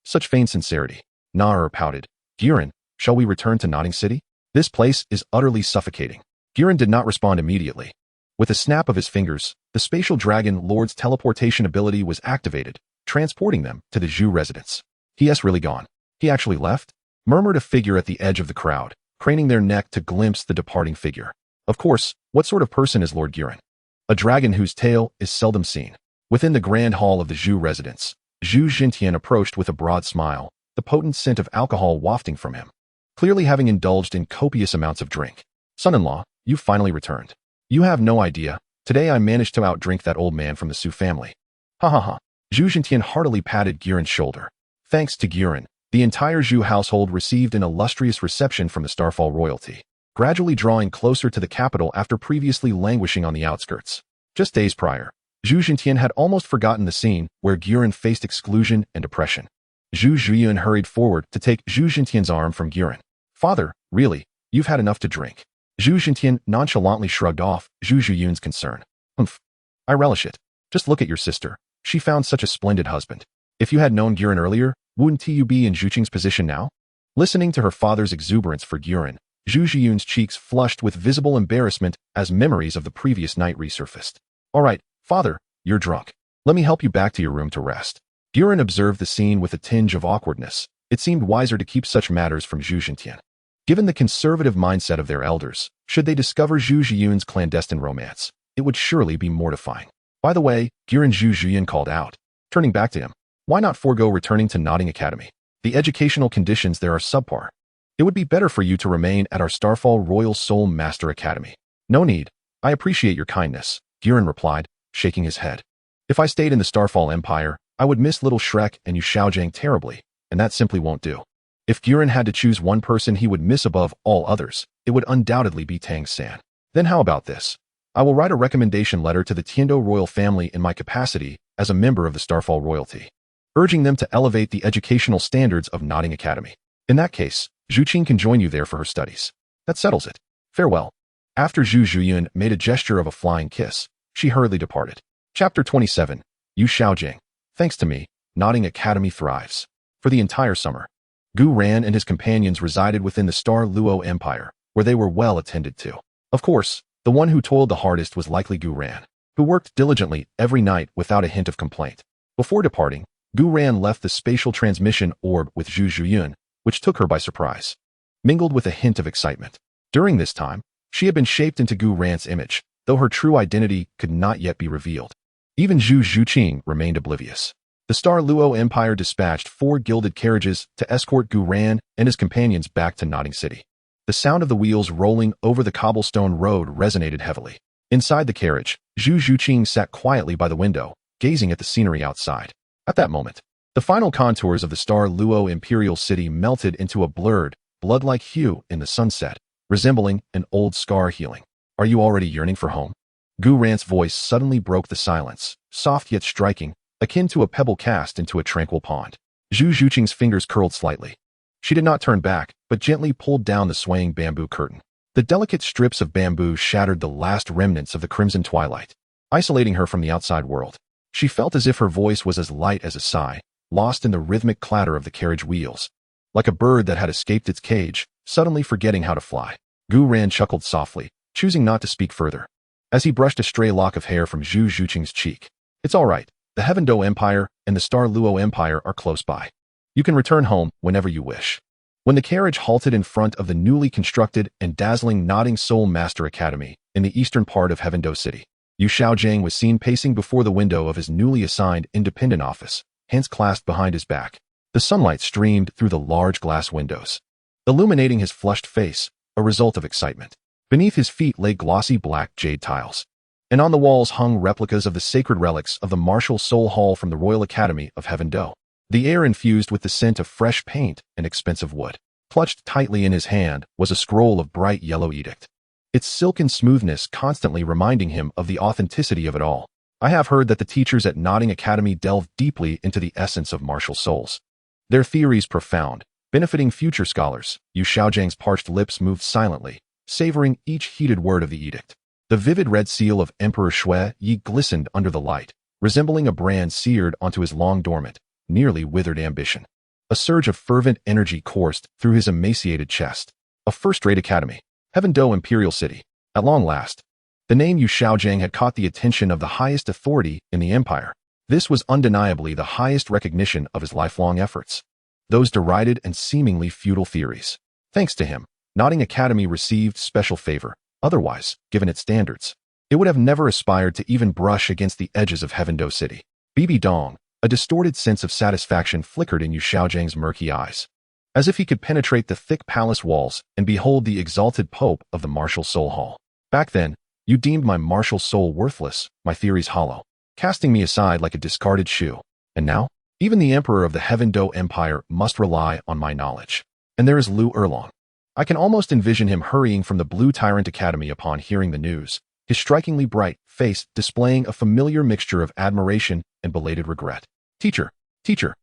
A: Such feigned sincerity. Naer pouted. "Gu Yuena, shall we return to Notting City? This place is utterly suffocating." Gu Yuena did not respond immediately. With a snap of his fingers, the spatial dragon lord's teleportation ability was activated, transporting them to the Zhu residence. "He's really gone. He actually left?" murmured a figure at the edge of the crowd, craning their neck to glimpse the departing figure. Of course, what sort of person is Lord Gu Yuena? A dragon whose tail is seldom seen. Within the grand hall of the Zhu residence, Zhu Zhintian approached with a broad smile, the potent scent of alcohol wafting from him, clearly having indulged in copious amounts of drink. "Son-in-law, you finally returned. You have no idea. Today I managed to outdrink that old man from the Su family." "Ha ha ha." Zhu Zhintian heartily patted Gu Yuena's shoulder. Thanks to Gu Yuena, the entire Zhu household received an illustrious reception from the Starfall royalty, gradually drawing closer to the capital after previously languishing on the outskirts. Just days prior, Zhu Zhintian had almost forgotten the scene where Gu Yuena faced exclusion and oppression. Zhu Zhiyun hurried forward to take Zhu Jintian's arm from Guren. Father, really, you've had enough to drink. Zhu Jintian nonchalantly shrugged off Zhu Zhiyun's concern. Humph. I relish it. Just look at your sister. She found such a splendid husband. If you had known Guren earlier, wouldn't you be in Zhuqing's position now? Listening to her father's exuberance for Guren, Zhu Zhiyun's cheeks flushed with visible embarrassment as memories of the previous night resurfaced. All right, father, you're drunk. Let me help you back to your room to rest. Guren observed the scene with a tinge of awkwardness. It seemed wiser to keep such matters from Zhu Jintian. Given the conservative mindset of their elders, should they discover Zhu Zhiyun's clandestine romance, it would surely be mortifying. By the way, Guren, Zhu Zhiyan called out. Turning back to him, why not forego returning to Notting Academy? The educational conditions there are subpar. It would be better for you to remain at our Starfall Royal Soul Master Academy. No need. I appreciate your kindness, Guren replied, shaking his head. If I stayed in the Starfall Empire, I would miss little Shrek and Yu Xiaojiang terribly, and that simply won't do. If Guren had to choose one person he would miss above all others, it would undoubtedly be Tang San. Then how about this? I will write a recommendation letter to the Tiando royal family in my capacity as a member of the Starfall royalty, urging them to elevate the educational standards of Notting Academy. In that case, Zhuqing can join you there for her studies. That settles it. Farewell. After Zhu Zhiyun made a gesture of a flying kiss, she hurriedly departed. Chapter 27. Yu Xiaojiang. Thanks to me, Notting Academy thrives. For the entire summer, Gu Ran and his companions resided within the Star Luo Empire, where they were well attended to. Of course, the one who toiled the hardest was likely Gu Ran, who worked diligently every night without a hint of complaint. Before departing, Gu Ran left the spatial transmission orb with Zhu Zhiyun, which took her by surprise, mingled with a hint of excitement. During this time, she had been shaped into Gu Ran's image, though her true identity could not yet be revealed. Even Zhu Zhuqing remained oblivious. The Star Luo Empire dispatched 4 gilded carriages to escort Gu Ran and his companions back to Notting City. The sound of the wheels rolling over the cobblestone road resonated heavily. Inside the carriage, Zhu Zhuqing sat quietly by the window, gazing at the scenery outside. At that moment, the final contours of the Star Luo Imperial City melted into a blurred, blood-like hue in the sunset, resembling an old scar healing. Are you already yearning for home? Gu Ran's voice suddenly broke the silence, soft yet striking, akin to a pebble cast into a tranquil pond. Zhu Zhuqing's fingers curled slightly. She did not turn back, but gently pulled down the swaying bamboo curtain. The delicate strips of bamboo shattered the last remnants of the crimson twilight, isolating her from the outside world. She felt as if her voice was as light as a sigh, lost in the rhythmic clatter of the carriage wheels. Like a bird that had escaped its cage, suddenly forgetting how to fly. Gu Ran chuckled softly, choosing not to speak further, as he brushed a stray lock of hair from Zhu Zhuqing's cheek. It's all right. The Heavendo Empire and the Star Luo Empire are close by. You can return home whenever you wish. When the carriage halted in front of the newly constructed and dazzling Notting Soul Master Academy in the eastern part of Heavendo City, Yu Xiaojiang was seen pacing before the window of his newly assigned independent office, hands clasped behind his back. The sunlight streamed through the large glass windows, illuminating his flushed face, a result of excitement. Beneath his feet lay glossy black jade tiles, and on the walls hung replicas of the sacred relics of the martial soul hall from the Royal Academy of Heavendo. The air infused with the scent of fresh paint and expensive wood. Clutched tightly in his hand was a scroll of bright yellow edict, its silken smoothness constantly reminding him of the authenticity of it all. I have heard that the teachers at Notting Academy delve deeply into the essence of martial souls. Their theories profound, benefiting future scholars. Yu Xiaojiang's parched lips moved silently, savoring each heated word of the edict. The vivid red seal of Emperor Shui Yi glistened under the light, resembling a brand seared onto his long-dormant, nearly withered ambition. A surge of fervent energy coursed through his emaciated chest. A first-rate academy, Heavendo Imperial City. At long last, the name Yu Xiaojiang had caught the attention of the highest authority in the empire. This was undeniably the highest recognition of his lifelong efforts. Those derided and seemingly futile theories. Thanks to him, Notting Academy received special favor. Otherwise, given its standards, it would have never aspired to even brush against the edges of Heavendo City. Bibi Dong. A distorted sense of satisfaction flickered in Yu Xiaojiang's murky eyes, as if he could penetrate the thick palace walls and behold the exalted pope of the martial soul hall. Back then, you deemed my martial soul worthless, my theories hollow, casting me aside like a discarded shoe. And now, even the emperor of the Heavendo Empire must rely on my knowledge. And there is Lu Erlong. I can almost envision him hurrying from the Blue Tyrant Academy upon hearing the news, his strikingly bright face displaying a familiar mixture of admiration and belated regret. Teacher, teacher.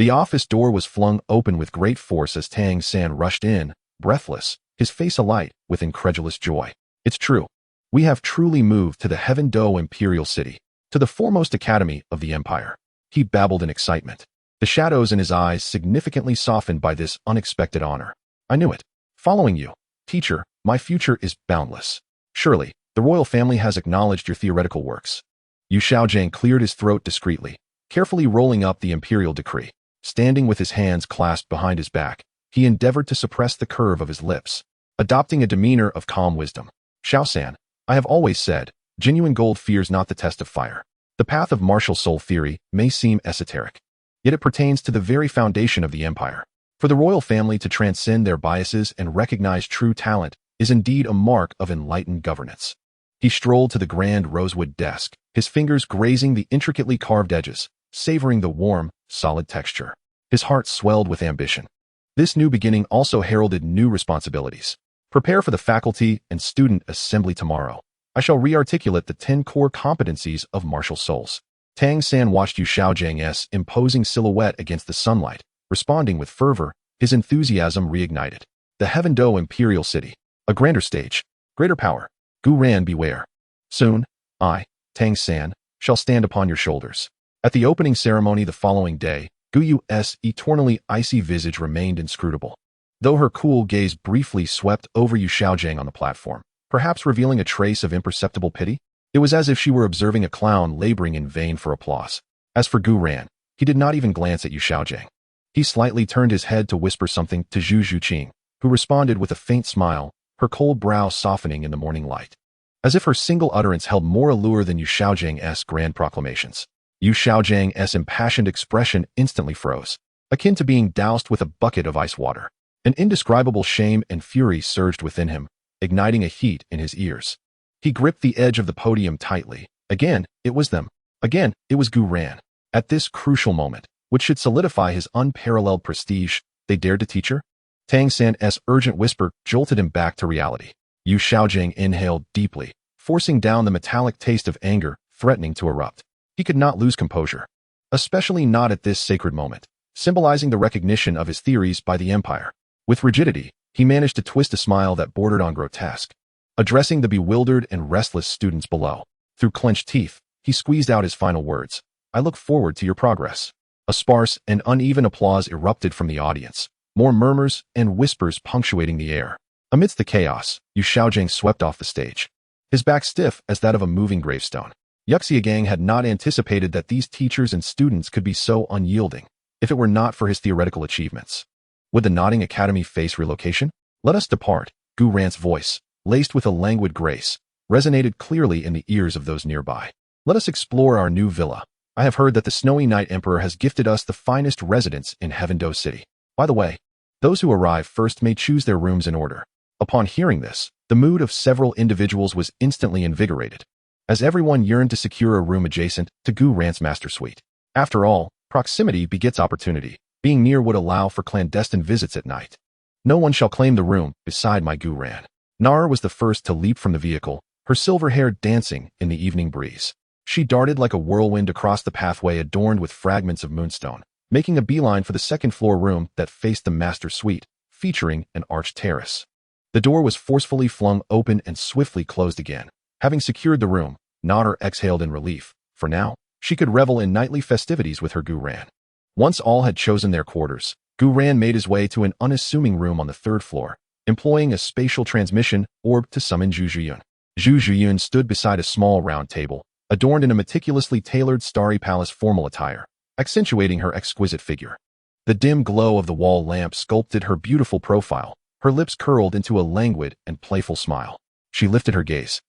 A: The office door was flung open with great force as Tang San rushed in, breathless, his face alight with incredulous joy. It's true. We have truly moved to the Heaven Do Imperial City, to the foremost academy of the Empire. He babbled in excitement. The shadows in his eyes significantly softened by this unexpected honor. I knew it. Following you, teacher, my future is boundless. Surely, the royal family has acknowledged your theoretical works. Yu Xiaojing cleared his throat discreetly, carefully rolling up the imperial decree. Standing with his hands clasped behind his back, he endeavored to suppress the curve of his lips, adopting a demeanor of calm wisdom. Xiaosan, I have always said, genuine gold fears not the test of fire. The path of martial soul theory may seem esoteric, yet it pertains to the very foundation of the empire. For the royal family to transcend their biases and recognize true talent is indeed a mark of enlightened governance. He strolled to the grand rosewood desk, his fingers grazing the intricately carved edges, savoring the warm, solid texture. His heart swelled with ambition. This new beginning also heralded new responsibilities. Prepare for the faculty and student assembly tomorrow. I shall re-articulate the 10 core competencies of martial souls. Tang San watched Yu Xiaojing's imposing silhouette against the sunlight, responding with fervor, his enthusiasm reignited. The Heaven Do Imperial City. A grander stage. Greater power. Gu Ran beware. Soon, I, Tang San, shall stand upon your shoulders. At the opening ceremony the following day, Gu Yu's eternally icy visage remained inscrutable. Though her cool gaze briefly swept over Yu Xiaojing on the platform, perhaps revealing a trace of imperceptible pity, it was as if she were observing a clown laboring in vain for applause. As for Gu Ran, he did not even glance at Yu Xiaojing. He slightly turned his head to whisper something to Zhu Zhuqing, who responded with a faint smile, her cold brow softening in the morning light. As if her single utterance held more allure than Yu Xiaojing's grand proclamations. Yu Xiaojing's impassioned expression instantly froze, akin to being doused with a bucket of ice water. An indescribable shame and fury surged within him, igniting a heat in his ears. He gripped the edge of the podium tightly. Again, it was them. Again, it was Gu Ran. At this crucial moment, which should solidify his unparalleled prestige, they dared to teach her? Tang San's urgent whisper jolted him back to reality. Yu Xiaojing inhaled deeply, forcing down the metallic taste of anger, threatening to erupt. He could not lose composure, especially not at this sacred moment, symbolizing the recognition of his theories by the Empire. With rigidity, he managed to twist a smile that bordered on grotesque. Addressing the bewildered and restless students below, through clenched teeth, he squeezed out his final words. I look forward to your progress. A sparse and uneven applause erupted from the audience, more murmurs and whispers punctuating the air. Amidst the chaos, Yu Xiaojing swept off the stage, his back stiff as that of a moving gravestone. Yuxiagang had not anticipated that these teachers and students could be so unyielding, if it were not for his theoretical achievements. Would the nodding academy face relocation? Let us depart. Gu Ran's voice, laced with a languid grace, resonated clearly in the ears of those nearby. Let us explore our new villa. I have heard that the Snowy Night Emperor has gifted us the finest residence in Heaven Do City. By the way, those who arrive first may choose their rooms in order. Upon hearing this, the mood of several individuals was instantly invigorated, as everyone yearned to secure a room adjacent to Gu Ran's master suite. After all, proximity begets opportunity. Being near would allow for clandestine visits at night. No one shall claim the room beside my Gu Ran. Nara was the first to leap from the vehicle, her silver hair dancing in the evening breeze. She darted like a whirlwind across the pathway adorned with fragments of moonstone, making a beeline for the second-floor room that faced the master suite, featuring an arched terrace. The door was forcefully flung open and swiftly closed again. Having secured the room, Nara exhaled in relief. For now, she could revel in nightly festivities with her Gu Ran. Once all had chosen their quarters, Gu Ran made his way to an unassuming room on the third floor, employing a spatial transmission orb to summon Zhu Zhiyun. Zhu Zhiyun stood beside a small round table, adorned in a meticulously tailored Starry Palace formal attire, accentuating her exquisite figure. The dim glow of the wall lamp sculpted her beautiful profile, her lips curled into a languid and playful smile. She lifted her gaze,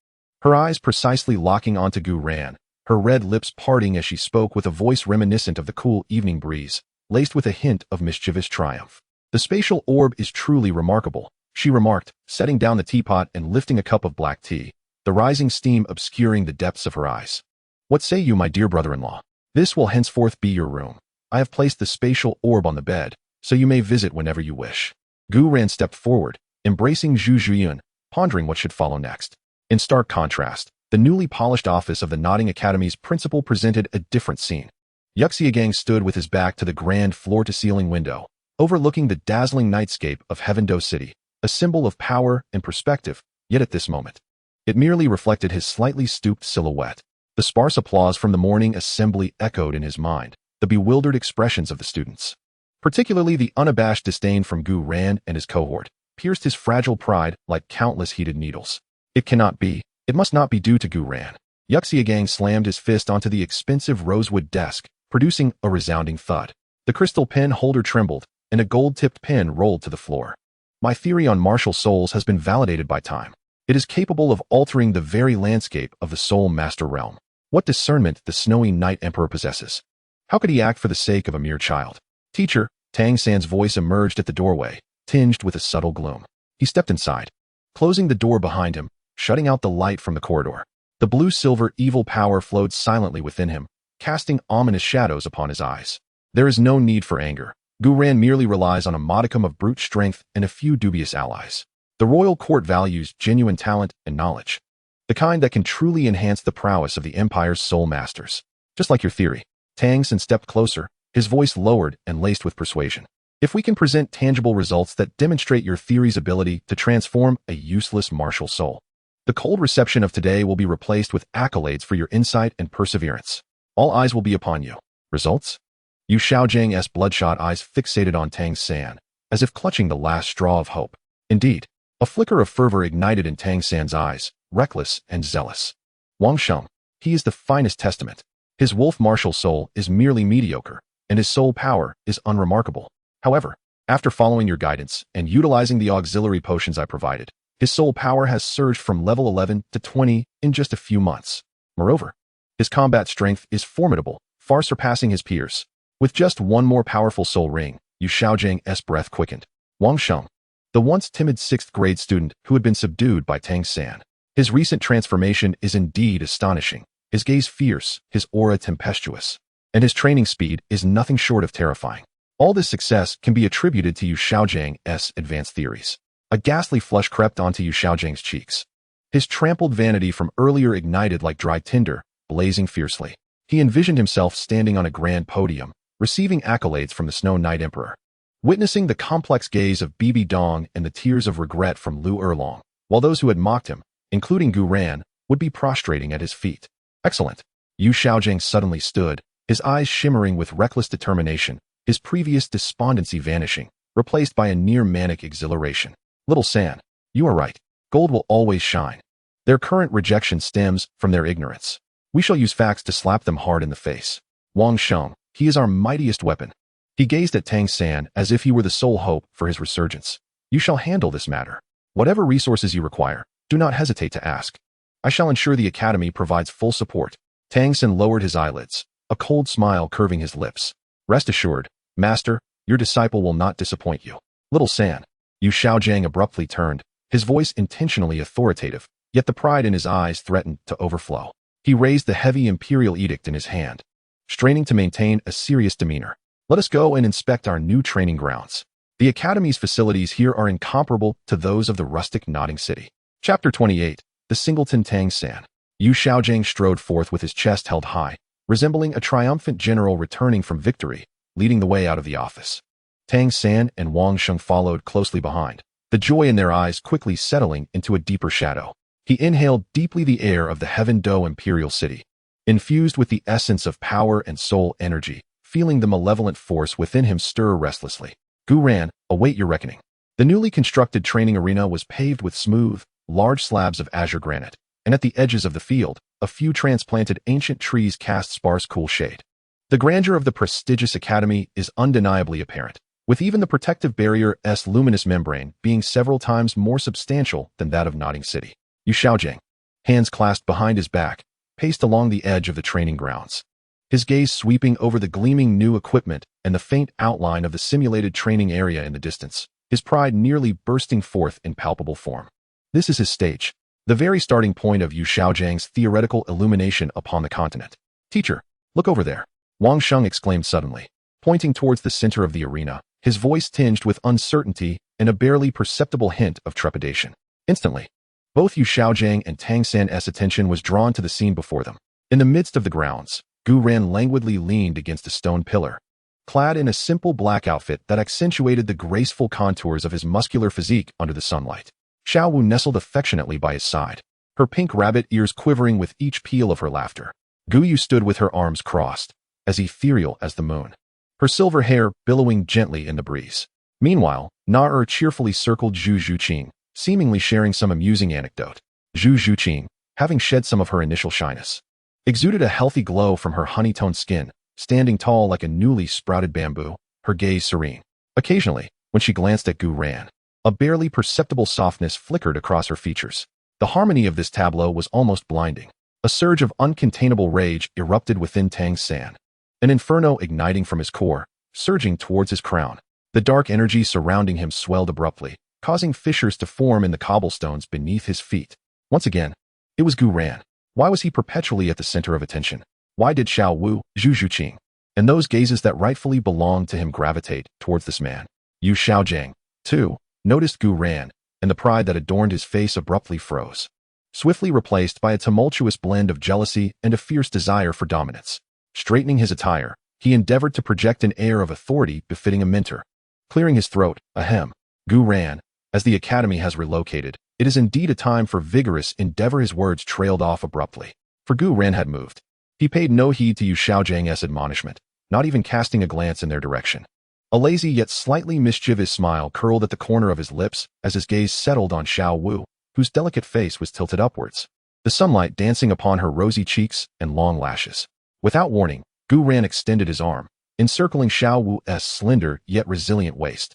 A: her eyes precisely locking onto Gu Ran, her red lips parting as she spoke with a voice reminiscent of the cool evening breeze, laced with a hint of mischievous triumph. The spatial orb is truly remarkable, she remarked, setting down the teapot and lifting a cup of black tea, the rising steam obscuring the depths of her eyes. What say you, my dear brother-in-law? This will henceforth be your room. I have placed the spatial orb on the bed, so you may visit whenever you wish. Gu Ran stepped forward, embracing Zhu Zhiyun, pondering what should follow next. In stark contrast, the newly polished office of the Nodding Academy's principal presented a different scene. Yuxiagang stood with his back to the grand floor-to-ceiling window, overlooking the dazzling nightscape of Heaven-Do City, a symbol of power and perspective, yet at this moment, it merely reflected his slightly stooped silhouette. The sparse applause from the morning assembly echoed in his mind, the bewildered expressions of the students. Particularly the unabashed disdain from Gu Yuena and his cohort, pierced his fragile pride like countless heated needles. It cannot be. It must not be due to Gu Yuena. Yuxiagang slammed his fist onto the expensive rosewood desk, producing a resounding thud. The crystal pen holder trembled, and a gold-tipped pen rolled to the floor. My theory on martial souls has been validated by time. It is capable of altering the very landscape of the Soul Master realm. What discernment the snowy Night Emperor possesses. How could he act for the sake of a mere child? Teacher, Tang San's voice emerged at the doorway, tinged with a subtle gloom. He stepped inside, closing the door behind him, shutting out the light from the corridor. The blue-silver evil power flowed silently within him, casting ominous shadows upon his eyes. There is no need for anger. Gu Yuena merely relies on a modicum of brute strength and a few dubious allies. The royal court values genuine talent and knowledge, the kind that can truly enhance the prowess of the Empire's soul masters. Just like your theory. Tang San stepped closer, his voice lowered and laced with persuasion. If we can present tangible results that demonstrate your theory's ability to transform a useless martial soul, the cold reception of today will be replaced with accolades for your insight and perseverance. All eyes will be upon you. Results? Yu Xiaojiang's bloodshot eyes fixated on Tang San, as if clutching the last straw of hope. Indeed, a flicker of fervor ignited in Tang San's eyes, reckless and zealous. Wang Sheng, he is the finest testament. His wolf martial soul is merely mediocre, and his soul power is unremarkable. However, after following your guidance and utilizing the auxiliary potions I provided, his soul power has surged from level 11 to 20 in just a few months. Moreover, his combat strength is formidable, far surpassing his peers. With just one more powerful soul ring, Yu Xiaojiang's breath quickened. Wang Sheng, the once timid 6th grade student who had been subdued by Tang San. His recent transformation is indeed astonishing. His gaze fierce, his aura tempestuous, and his training speed is nothing short of terrifying. All this success can be attributed to Yu Xiaojiang's advanced theories. A ghastly flush crept onto Yu Xiaojiang's cheeks. His trampled vanity from earlier ignited like dry tinder, blazing fiercely. He envisioned himself standing on a grand podium, receiving accolades from the Snow Night Emperor, witnessing the complex gaze of Bibi Dong and the tears of regret from Lu Erlong, while those who had mocked him, including Gu Yuena, would be prostrating at his feet. Excellent. Yu Xiaojiang suddenly stood, his eyes shimmering with reckless determination, his previous despondency vanishing, replaced by a near-manic exhilaration. Little San, you are right. Gold will always shine. Their current rejection stems from their ignorance. We shall use facts to slap them hard in the face. Wang Sheng, he is our mightiest weapon. He gazed at Tang San as if he were the sole hope for his resurgence. You shall handle this matter. Whatever resources you require, do not hesitate to ask. I shall ensure the Academy provides full support. Tang San lowered his eyelids, a cold smile curving his lips. Rest assured, Master, your disciple will not disappoint you. Little San. Yu Xiaojiang abruptly turned, his voice intentionally authoritative, yet the pride in his eyes threatened to overflow. He raised the heavy imperial edict in his hand, straining to maintain a serious demeanor. Let us go and inspect our new training grounds. The Academy's facilities here are incomparable to those of the rustic nodding city. Chapter 28. The Singleton Tang San. Yu Xiaojiang strode forth with his chest held high, resembling a triumphant general returning from victory, leading the way out of the office. Tang San and Wang Sheng followed closely behind, the joy in their eyes quickly settling into a deeper shadow. He inhaled deeply the air of the Heaven-Do Imperial City, infused with the essence of power and soul energy, feeling the malevolent force within him stir restlessly. Gu Yuena, await your reckoning. The newly constructed training arena was paved with smooth, large slabs of azure granite, and at the edges of the field, a few transplanted ancient trees cast sparse cool shade. The grandeur of the prestigious academy is undeniably apparent, with even the protective barrier's luminous membrane being several times more substantial than that of Nodding City. Yu Xiaojiang, hands clasped behind his back, paced along the edge of the training grounds, his gaze sweeping over the gleaming new equipment and the faint outline of the simulated training area in the distance, his pride nearly bursting forth in palpable form. This is his stage, the very starting point of Yu Xiaojiang's theoretical illumination upon the continent. Teacher, look over there, Wang Sheng exclaimed suddenly, pointing towards the center of the arena, his voice tinged with uncertainty and a barely perceptible hint of trepidation. Instantly, both Yu Xiaojiang and Tang San's attention was drawn to the scene before them. In the midst of the grounds, Gu Ran languidly leaned against a stone pillar. Clad in a simple black outfit that accentuated the graceful contours of his muscular physique under the sunlight. Xiao Wu nestled affectionately by his side, her pink rabbit ears quivering with each peal of her laughter. Gu Yu stood with her arms crossed, as ethereal as the moon, her silver hair billowing gently in the breeze. Meanwhile, Na cheerfully circled Zhu Zhuqing, seemingly sharing some amusing anecdote. Zhu Zhuqing, having shed some of her initial shyness, exuded a healthy glow from her honey-toned skin, standing tall like a newly sprouted bamboo, her gaze serene. Occasionally, when she glanced at Gu Ran, a barely perceptible softness flickered across her features. The harmony of this tableau was almost blinding. A surge of uncontainable rage erupted within Tang San, an inferno igniting from his core, surging towards his crown. The dark energy surrounding him swelled abruptly, causing fissures to form in the cobblestones beneath his feet. Once again, it was Gu Ran. Why was he perpetually at the center of attention? Why did Xiao Wu, Zhu Zhuqing, and those gazes that rightfully belonged to him gravitate towards this man? Yu Xiaojiang, too, noticed Gu Ran, and the pride that adorned his face abruptly froze, swiftly replaced by a tumultuous blend of jealousy and a fierce desire for dominance. Straightening his attire, he endeavored to project an air of authority befitting a mentor. Clearing his throat, ahem. Gu Ran, as the academy has relocated, it is indeed a time for vigorous endeavor. His words trailed off abruptly, for Gu Ran had moved. He paid no heed to Yu Xiaojiang's admonishment, not even casting a glance in their direction. A lazy yet slightly mischievous smile curled at the corner of his lips as his gaze settled on Xiao Wu, whose delicate face was tilted upwards, the sunlight dancing upon her rosy cheeks and long lashes. Without warning, Gu Ran extended his arm, encircling Xiao Wu's slender yet resilient waist.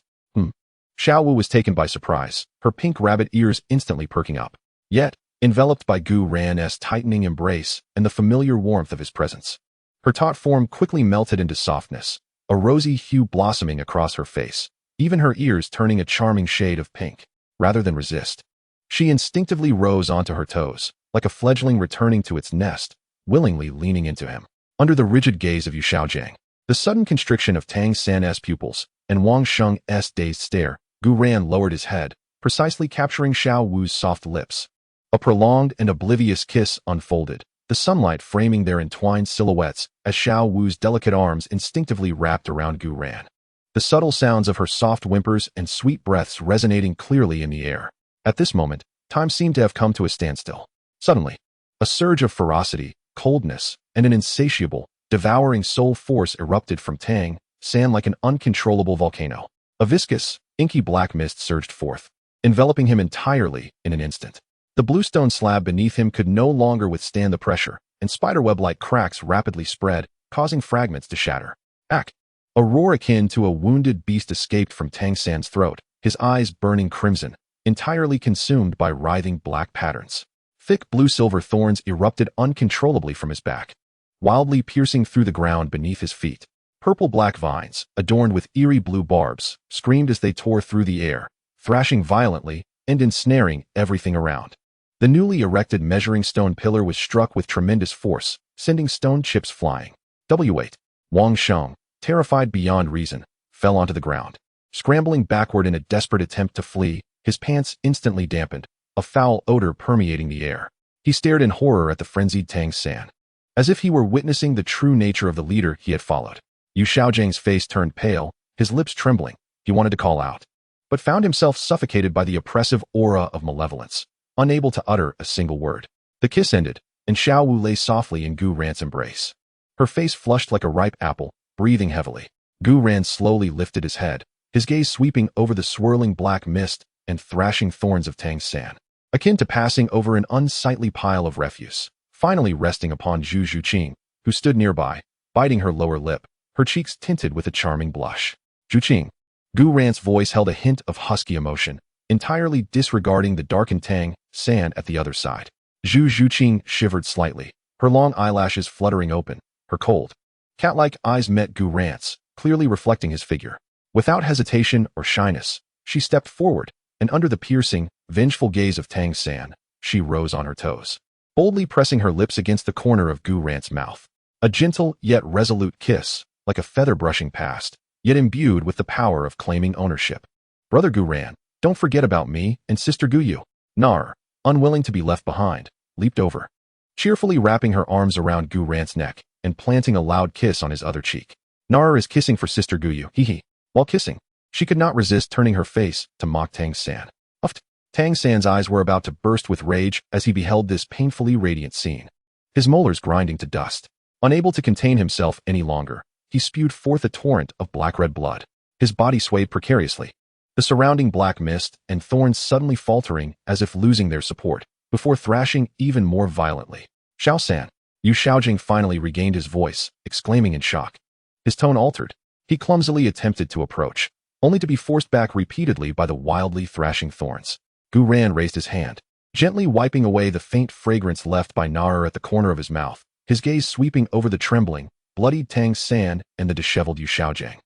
A: Xiao Wu was taken by surprise, her pink rabbit ears instantly perking up. Yet, enveloped by Gu Ran's tightening embrace and the familiar warmth of his presence, her taut form quickly melted into softness, a rosy hue blossoming across her face, even her ears turning a charming shade of pink. Rather than resist, she instinctively rose onto her toes, like a fledgling returning to its nest, willingly leaning into him. Under the rigid gaze of Yu Xiaojiang, the sudden constriction of Tang San's pupils, and Wang Sheng's dazed stare, Gu Ran lowered his head, precisely capturing Xiao Wu's soft lips. A prolonged and oblivious kiss unfolded, the sunlight framing their entwined silhouettes as Xiao Wu's delicate arms instinctively wrapped around Gu Ran. The subtle sounds of her soft whimpers and sweet breaths resonating clearly in the air. At this moment, time seemed to have come to a standstill. Suddenly, a surge of ferocity, coldness, and an insatiable, devouring soul force erupted from Tang San like an uncontrollable volcano. A viscous, inky black mist surged forth, enveloping him entirely in an instant. The bluestone slab beneath him could no longer withstand the pressure, and spiderweb-like cracks rapidly spread, causing fragments to shatter. Ack! A roar akin to a wounded beast escaped from Tang San's throat, his eyes burning crimson, entirely consumed by writhing black patterns. Thick blue-silver thorns erupted uncontrollably from his back, wildly piercing through the ground beneath his feet. Purple-black vines, adorned with eerie blue barbs, screamed as they tore through the air, thrashing violently and ensnaring everything around. The newly erected measuring stone pillar was struck with tremendous force, sending stone chips flying. W8. Wang Sheng, terrified beyond reason, fell onto the ground. Scrambling backward in a desperate attempt to flee, his pants instantly dampened, a foul odor permeating the air. He stared in horror at the frenzied Tang San, as if he were witnessing the true nature of the leader he had followed. Yu Xiaojiang's face turned pale, his lips trembling. He wanted to call out, but found himself suffocated by the oppressive aura of malevolence, unable to utter a single word. The kiss ended, and Xiao Wu lay softly in Gu Ran's embrace, her face flushed like a ripe apple, breathing heavily. Gu Ran slowly lifted his head, his gaze sweeping over the swirling black mist and thrashing thorns of Tang San, akin to passing over an unsightly pile of refuse, finally resting upon Zhu Zhuqing, who stood nearby, biting her lower lip, her cheeks tinted with a charming blush. Zhuqing. Gu Ran's voice held a hint of husky emotion, entirely disregarding the darkened Tang San at the other side. Zhu Zhuqing shivered slightly, her long eyelashes fluttering open, her cold, cat-like eyes met Gu Ran's, clearly reflecting his figure. Without hesitation or shyness, she stepped forward, and under the piercing, vengeful gaze of Tang San, she rose on her toes, boldly pressing her lips against the corner of Gu Ran's mouth. A gentle yet resolute kiss, like a feather brushing past, yet imbued with the power of claiming ownership. Brother Gu Ran, don't forget about me and Sister Gu Yu. Nar, unwilling to be left behind, leaped over, cheerfully wrapping her arms around Gu Ran's neck. and planting a loud kiss on his other cheek. Nar is kissing for Sister Guyu, hee. While kissing, she could not resist turning her face to mock Tang San. Uffed. Tang San's eyes were about to burst with rage as he beheld this painfully radiant scene. His molars grinding to dust. Unable to contain himself any longer, he spewed forth a torrent of black-red blood. His body swayed precariously, the surrounding black mist and thorns suddenly faltering as if losing their support, before thrashing even more violently. Xiao San. Yu Xiaojing finally regained his voice, exclaiming in shock. His tone altered. He clumsily attempted to approach, only to be forced back repeatedly by the wildly thrashing thorns. Gu Ran raised his hand, gently wiping away the faint fragrance left by Nar at the corner of his mouth, his gaze sweeping over the trembling, bloodied Tang San and the disheveled Yu Xiaojing.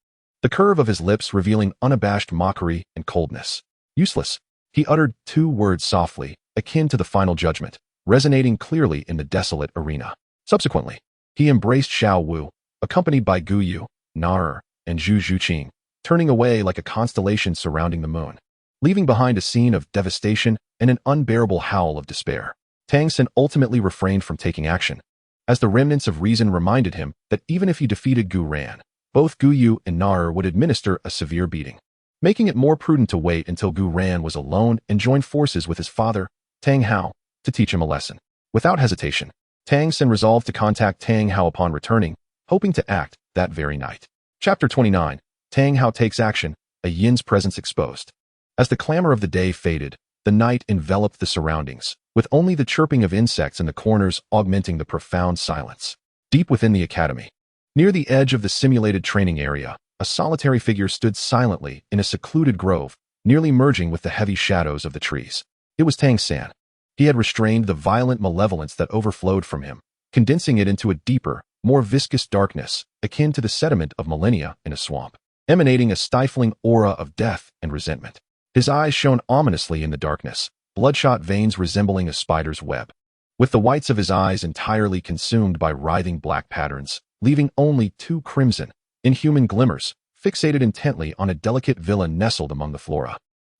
A: The curve of his lips revealing unabashed mockery and coldness. Useless. He uttered 2 words softly, akin to the final judgment, resonating clearly in the desolate arena. Subsequently, he embraced Xiao Wu, accompanied by Gu Yu, Nar, and Zhu Zhuqing, turning away like a constellation surrounding the moon, leaving behind a scene of devastation and an unbearable howl of despair. Tang San ultimately refrained from taking action, as the remnants of reason reminded him that even if he defeated Gu Ran, both Gu Yu and Nar would administer a severe beating, making it more prudent to wait until Gu Ran was alone and join forces with his father, Tang Hao, to teach him a lesson. Without hesitation, Tang San resolved to contact Tang Hao upon returning, hoping to act that very night. Chapter 29. Tang Hao takes action, a Yin's presence exposed. As the clamor of the day faded, the night enveloped the surroundings, with only the chirping of insects in the corners augmenting the profound silence. Deep within the academy, near the edge of the simulated training area, a solitary figure stood silently in a secluded grove, nearly merging with the heavy shadows of the trees. It was Tang San. He had restrained the violent malevolence that overflowed from him, condensing it into a deeper, more viscous darkness, akin to the sediment of millennia in a swamp, emanating a stifling aura of death and resentment. His eyes shone ominously in the darkness, bloodshot veins resembling a spider's web, with the whites of his eyes entirely consumed by writhing black patterns, leaving only 2 crimson, inhuman glimmers, fixated intently on a delicate villa nestled among the flora.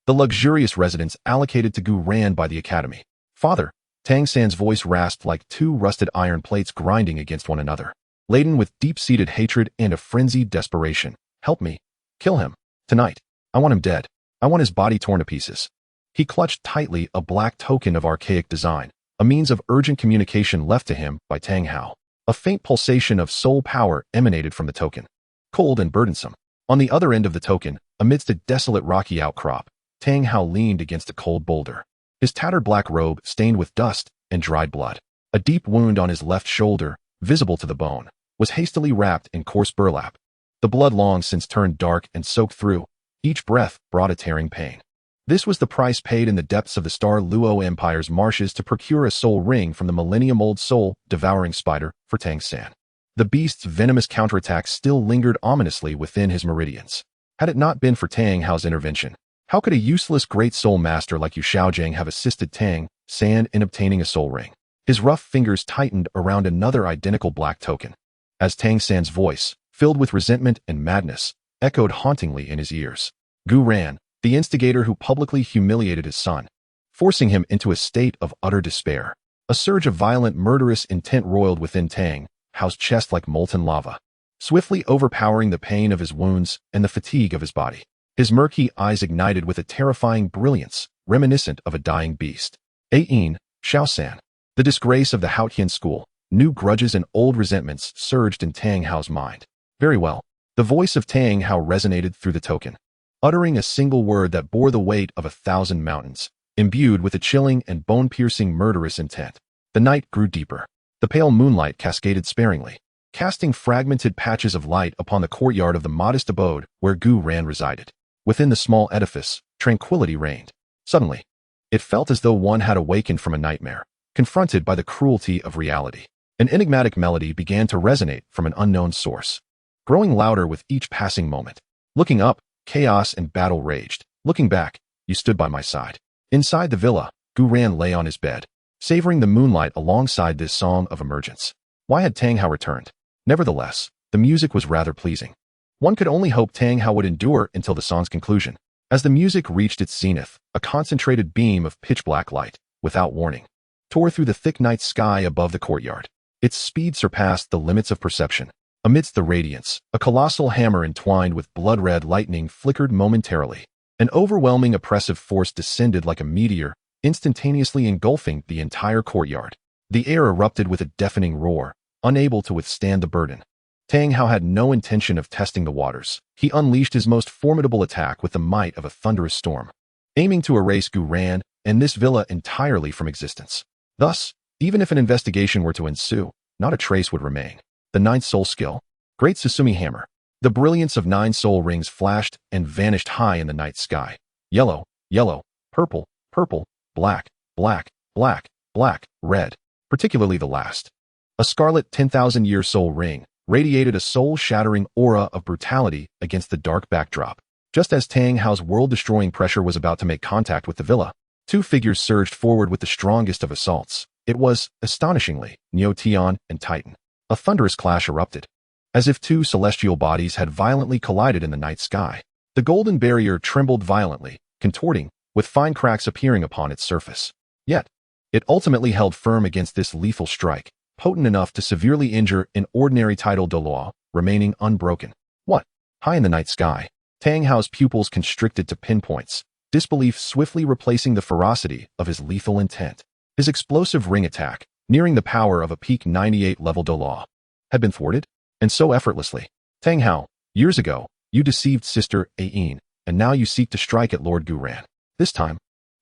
A: The luxurious residence allocated to Gu Ran by the academy. Father, Tang San's voice rasped like 2 rusted iron plates grinding against one another, laden with deep-seated hatred and a frenzied desperation. Help me. Kill him. Tonight. I want him dead. I want his body torn to pieces. He clutched tightly a black token of archaic design, a means of urgent communication left to him by Tang Hao. A faint pulsation of soul power emanated from the token, cold and burdensome. On the other end of the token, amidst a desolate rocky outcrop, Tang Hao leaned against a cold boulder, his tattered black robe stained with dust and dried blood. A deep wound on his left shoulder, visible to the bone, was hastily wrapped in coarse burlap. The blood long since turned dark and soaked through. Each breath brought a tearing pain. This was the price paid in the depths of the Star Luo Empire's marshes to procure a soul ring from the millennium-old soul-devouring spider for Tang San. The beast's venomous counterattack still lingered ominously within his meridians. Had it not been for Tang Hao's intervention, how could a useless great soul master like Yu Xiaojing have assisted Tang San in obtaining a soul ring? His rough fingers tightened around another identical black token, as Tang San's voice, filled with resentment and madness, echoed hauntingly in his ears. Gu Ran, the instigator who publicly humiliated his son, forcing him into a state of utter despair. A surge of violent, murderous intent roiled within Tang Hao's chest like molten lava, swiftly overpowering the pain of his wounds and the fatigue of his body. His murky eyes ignited with a terrifying brilliance, reminiscent of a dying beast. Xiao San, the disgrace of the Haotian school, new grudges and old resentments surged in Tang Hao's mind. Very well. The voice of Tang Hao resonated through the token, uttering a single word that bore the weight of 1,000 mountains, imbued with a chilling and bone-piercing murderous intent. The night grew deeper. The pale moonlight cascaded sparingly, casting fragmented patches of light upon the courtyard of the modest abode where Gu Ran resided. Within the small edifice, tranquility reigned. Suddenly, it felt as though one had awakened from a nightmare, confronted by the cruelty of reality. An enigmatic melody began to resonate from an unknown source, growing louder with each passing moment. Looking up, chaos and battle raged. Looking back, you stood by my side. Inside the villa, Gu Ran lay on his bed, savoring the moonlight alongside this song of emergence. Why had Tang Hao returned? Nevertheless, the music was rather pleasing. One could only hope Tang Hao would endure until the song's conclusion. As the music reached its zenith, a concentrated beam of pitch-black light, without warning, tore through the thick night sky above the courtyard. Its speed surpassed the limits of perception. Amidst the radiance, a colossal hammer entwined with blood-red lightning flickered momentarily. An overwhelming oppressive force descended like a meteor, instantaneously engulfing the entire courtyard. The air erupted with a deafening roar, unable to withstand the burden. Tang Hao had no intention of testing the waters. He unleashed his most formidable attack with the might of a thunderous storm, aiming to erase Gu Yuena and this villa entirely from existence. Thus, even if an investigation were to ensue, not a trace would remain. The ninth soul skill, Great Susumi Hammer. The brilliance of 9 soul rings flashed and vanished high in the night sky. Yellow, yellow, purple, purple, black, black, black, black, red, particularly the last. A scarlet 10,000-year soul ring radiated a soul-shattering aura of brutality against the dark backdrop. Just as Tang Hao's world-destroying pressure was about to make contact with the villa, 2 figures surged forward with the strongest of assaults. It was, astonishingly, Neo Tian and Titan. A thunderous clash erupted, as if 2 celestial bodies had violently collided in the night sky. The golden barrier trembled violently, contorting, with fine cracks appearing upon its surface. Yet, it ultimately held firm against this lethal strike, potent enough to severely injure an ordinary tidal Douluo, remaining unbroken. What? High in the night sky, Tang Hao's pupils constricted to pinpoints, disbelief swiftly replacing the ferocity of his lethal intent. His explosive ring attack, nearing the power of a peak 98-level Douluo, had been thwarted, and so effortlessly. Tang Hao, years ago, you deceived Sister Ayin, and now you seek to strike at Lord Gu Yuena. This time,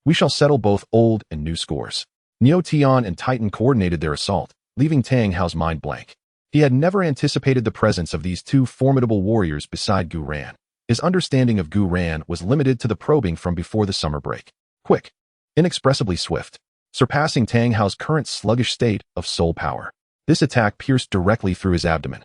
A: we shall settle both old and new scores. Neo Tian and Titan coordinated their assault, leaving Tang Hao's mind blank. He had never anticipated the presence of these 2 formidable warriors beside Gu Yuena. His understanding of Gu Yuena was limited to the probing from before the summer break. Quick, inexpressibly swift, surpassing Tang Hao's current sluggish state of soul power. This attack pierced directly through his abdomen.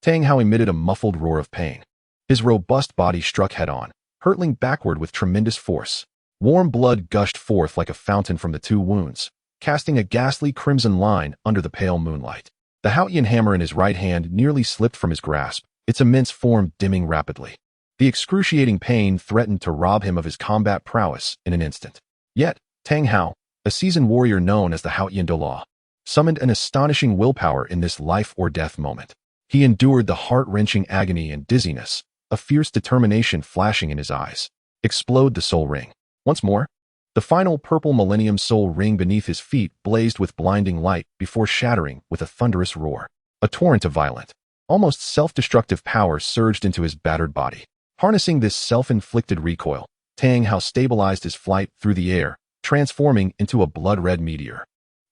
A: Tang Hao emitted a muffled roar of pain. His robust body struck head-on, hurtling backward with tremendous force. Warm blood gushed forth like a fountain from the 2 wounds, casting a ghastly crimson line under the pale moonlight. The Haotian hammer in his right hand nearly slipped from his grasp, its immense form dimming rapidly. The excruciating pain threatened to rob him of his combat prowess in an instant. Yet, Tang Hao, a seasoned warrior known as the Haotian Douluo, summoned an astonishing willpower in this life-or-death moment. He endured the heart-wrenching agony and dizziness, a fierce determination flashing in his eyes. Explode the soul ring. Once more, the final purple millennium soul ring beneath his feet blazed with blinding light before shattering with a thunderous roar. A torrent of violent, almost self-destructive power surged into his battered body. Harnessing this self-inflicted recoil, Tang Hao stabilized his flight through the air, transforming into a blood-red meteor,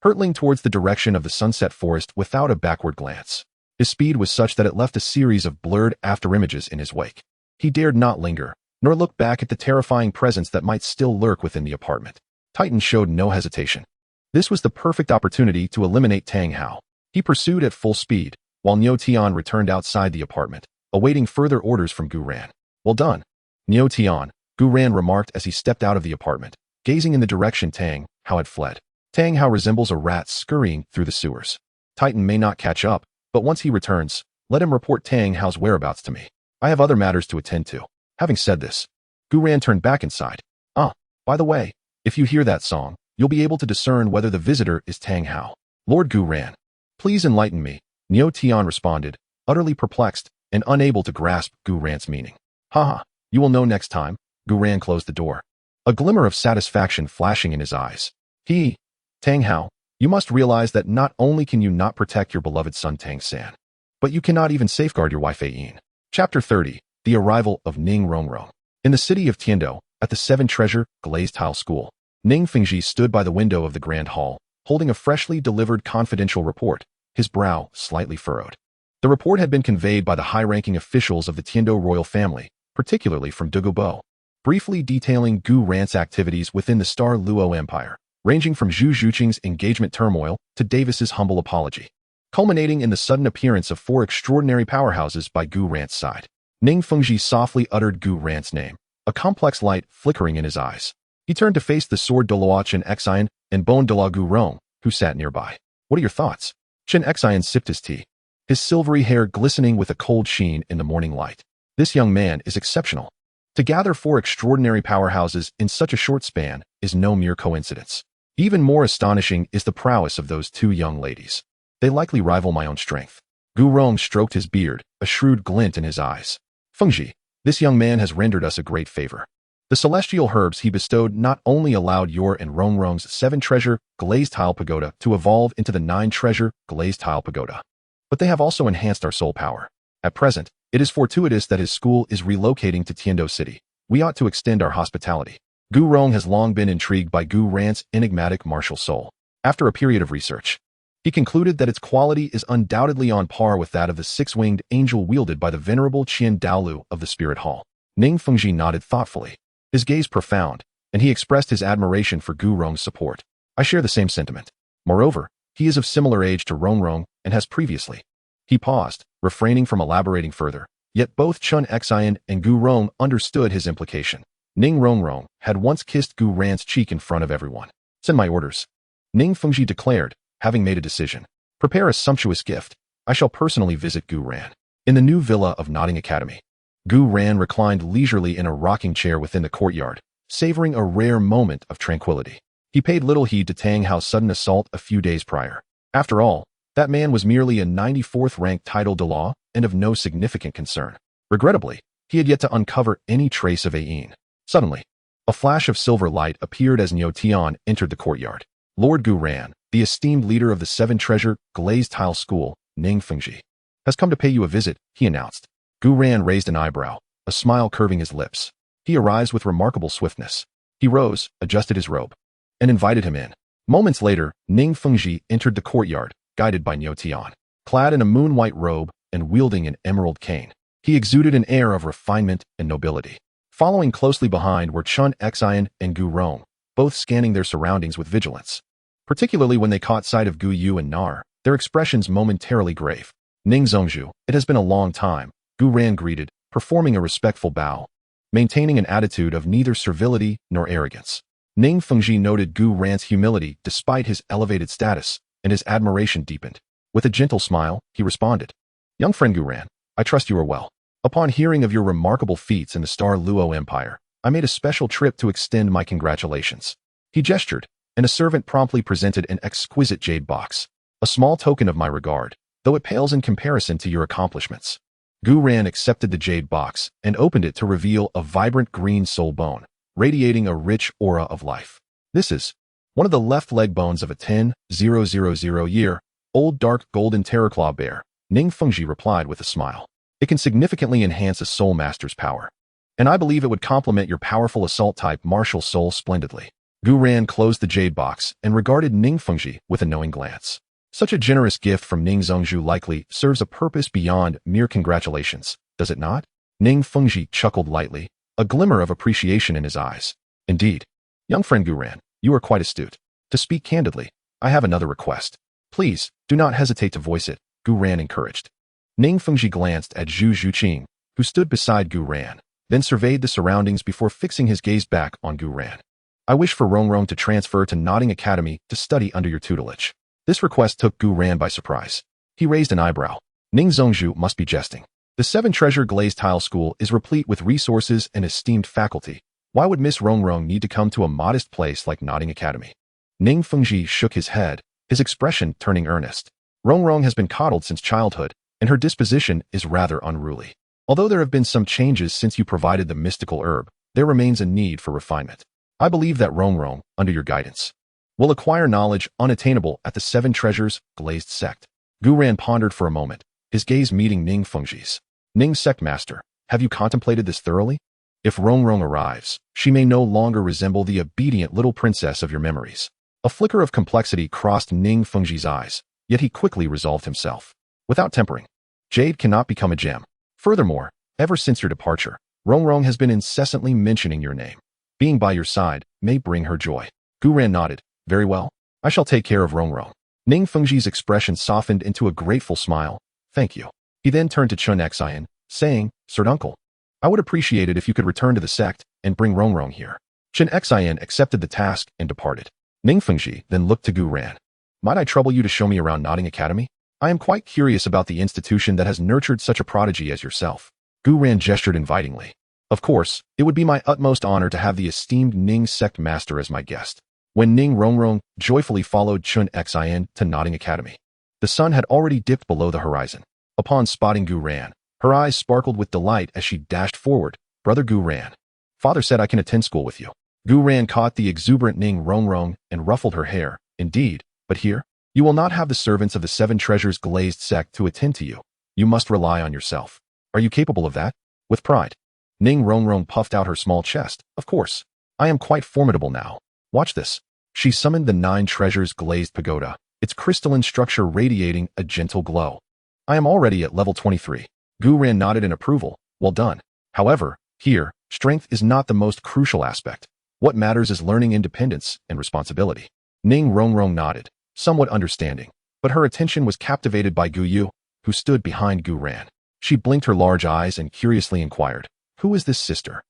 A: hurtling towards the direction of the sunset forest without a backward glance. His speed was such that it left a series of blurred afterimages in his wake. He dared not linger, nor look back at the terrifying presence that might still lurk within the apartment. Titan showed no hesitation. This was the perfect opportunity to eliminate Tang Hao. He pursued at full speed, while Neo Tian returned outside the apartment, awaiting further orders from Gu Yuena. Well done, Neo Tian, Gu Yuena remarked as he stepped out of the apartment, gazing in the direction Tang Hao had fled. Tang Hao resembles a rat scurrying through the sewers. Titan may not catch up, but once he returns, let him report Tang Hao's whereabouts to me. I have other matters to attend to. Having said this, Gu Yuena turned back inside. By the way, if you hear that song, you'll be able to discern whether the visitor is Tang Hao. Lord Gu Yuena, please enlighten me, Neo Tian responded, utterly perplexed and unable to grasp Gu Yuena's meaning. Haha, you will know next time. Gu Yuena closed the door, a glimmer of satisfaction flashing in his eyes. Tang Hao, you must realize that not only can you not protect your beloved son Tang San, but you cannot even safeguard your wife Ayin. Chapter 30, The Arrival of Ning Rongrong. In the city of Tiando, at the 7-treasure glazed tile school, Ning Fengji stood by the window of the grand hall, holding a freshly delivered confidential report, his brow slightly furrowed. The report had been conveyed by the high-ranking officials of the Tiando royal family, particularly from Douluo, briefly detailing Gu Yuena's activities within the Star Luo Empire, ranging from Zhu Zhuqing's engagement turmoil to Davis's humble apology, culminating in the sudden appearance of 4 extraordinary powerhouses by Gu Yuena's side. Ning Fengji softly uttered Gu Yuena's name, a complex light flickering in his eyes. He turned to face the sword Douluo Chen Xian and Bone Douluo Gu Rong, who sat nearby. What are your thoughts? Chen Xian sipped his tea, his silvery hair glistening with a cold sheen in the morning light. This young man is exceptional. To gather 4 extraordinary powerhouses in such a short span is no mere coincidence. Even more astonishing is the prowess of those 2 young ladies. They likely rival my own strength. Gu Rong stroked his beard, a shrewd glint in his eyes. Fengji, this young man has rendered us a great favor. The celestial herbs he bestowed not only allowed your and Rongrong's 7-treasure glazed tile pagoda to evolve into the 9-treasure glazed tile pagoda, but they have also enhanced our soul power. At present, it is fortuitous that his school is relocating to Tiando City. We ought to extend our hospitality. Gu Rong has long been intrigued by Gu Ran's enigmatic martial soul. After a period of research, he concluded that its quality is undoubtedly on par with that of the 6-winged angel wielded by the venerable Qian Douluo of the Spirit Hall. Ning Fengji nodded thoughtfully, his gaze profound, and he expressed his admiration for Gu Rong's support. I share the same sentiment. Moreover, he is of similar age to Rongrong and has previously. He paused, refraining from elaborating further, yet both Chun Xian and Gu Rong understood his implication. Ning Rongrong had once kissed Gu Ran's cheek in front of everyone. Send my orders. Ning Fengji declared, having made a decision. Prepare a sumptuous gift. I shall personally visit Gu Ran. In the new villa of Nodding Academy, Gu Ran reclined leisurely in a rocking chair within the courtyard, savoring a rare moment of tranquility. He paid little heed to Tang Hao's sudden assault a few days prior. After all, that man was merely a 94th-ranked title de law and of no significant concern. Regrettably, he had yet to uncover any trace of Ayin. Suddenly, a flash of silver light appeared as Niu Tian entered the courtyard. Lord Gu Ran, the esteemed leader of the 7-treasure glazed tile school, Ning Fengji, has come to pay you a visit, he announced. Gu Ran raised an eyebrow, a smile curving his lips. He arrived with remarkable swiftness. He rose, adjusted his robe, and invited him in. Moments later, Ning Fengji entered the courtyard, guided by Niu Tian. Clad in a moon-white robe and wielding an emerald cane, he exuded an air of refinement and nobility. Following closely behind were Chun Xian and Gu Rong, both scanning their surroundings with vigilance. Particularly when they caught sight of Gu Yuena, their expressions momentarily grave. Ning Zongzhu, it has been a long time, Gu Ran greeted, performing a respectful bow, maintaining an attitude of neither servility nor arrogance. Ning Fengji noted Gu Ran's humility despite his elevated status, and his admiration deepened. With a gentle smile, he responded, Young friend Gu Ran, I trust you are well. Upon hearing of your remarkable feats in the Star Luo Empire, I made a special trip to extend my congratulations. He gestured, and a servant promptly presented an exquisite jade box, a small token of my regard, though it pales in comparison to your accomplishments. Gu Ran accepted the jade box and opened it to reveal a vibrant green soul bone, radiating a rich aura of life. This is one of the left leg bones of a 10,000-year-old dark golden terraclaw bear, Ning Fengji replied with a smile. It can significantly enhance a soul master's power, and I believe it would complement your powerful assault-type martial soul splendidly. Gu Ran closed the jade box and regarded Ning Fengji with a knowing glance. Such a generous gift from Ning Zongzhu likely serves a purpose beyond mere congratulations, does it not? Ning Fengji chuckled lightly, a glimmer of appreciation in his eyes. Indeed, young friend Gu Ran, you are quite astute. To speak candidly, I have another request. Please, do not hesitate to voice it, Gu Ran encouraged. Ning Fengji glanced at Zhu Zhuqing, who stood beside Gu Ran, then surveyed the surroundings before fixing his gaze back on Gu Ran. I wish for Rongrong to transfer to Nodding Academy to study under your tutelage. This request took Gu Ran by surprise. He raised an eyebrow. Ning Zongzhu must be jesting. The 7-treasure glazed tile school is replete with resources and esteemed faculty. Why would Miss Rongrong need to come to a modest place like Nodding Academy? Ning Fengji shook his head, his expression turning earnest. Rongrong has been coddled since childhood, and her disposition is rather unruly. Although there have been some changes since you provided the mystical herb, there remains a need for refinement. I believe that Rongrong, under your guidance, will acquire knowledge unattainable at the 7 treasures glazed sect. Gu Ran pondered for a moment, his gaze meeting Ning Fengji's. Ning Sect Master, have you contemplated this thoroughly? If Rongrong arrives, she may no longer resemble the obedient little princess of your memories. A flicker of complexity crossed Ning Fengji's eyes, yet he quickly resolved himself. Without tempering, jade cannot become a gem. Furthermore, ever since your departure, Rongrong has been incessantly mentioning your name. Being by your side may bring her joy. Gu Ran nodded. Very well. I shall take care of Rongrong. Ning Fengji's expression softened into a grateful smile. Thank you. He then turned to Chun Xian, saying, Sir Uncle, I would appreciate it if you could return to the sect and bring Rongrong here. Chun Xian accepted the task and departed. Ning Fengji then looked to Gu Ran. Might I trouble you to show me around Nodding Academy? I am quite curious about the institution that has nurtured such a prodigy as yourself. Gu Ran gestured invitingly. Of course, it would be my utmost honor to have the esteemed Ning Sect Master as my guest. When Ning Rongrong joyfully followed Chun Xian to Nodding Academy, The sun had already dipped below the horizon. Upon spotting Gu Ran, her eyes sparkled with delight as she dashed forward. Brother Gu Ran. Father said I can attend school with you. Gu Ran caught the exuberant Ning Rongrong and ruffled her hair. Indeed, but here, you will not have the servants of the Seven Treasures glazed sect to attend to you. You must rely on yourself. Are you capable of that? With pride. Ning Rongrong puffed out her small chest. Of course. I am quite formidable now. Watch this. She summoned the 9 Treasures glazed pagoda, its crystalline structure radiating a gentle glow. I am already at level 23. Gu Ran nodded in approval. Well done. However, here, strength is not the most crucial aspect. What matters is learning independence and responsibility. Ning Rongrong nodded, somewhat understanding, but her attention was captivated by Gu Yu, who stood behind Gu Ran. She blinked her large eyes and curiously inquired, "Who is this sister?"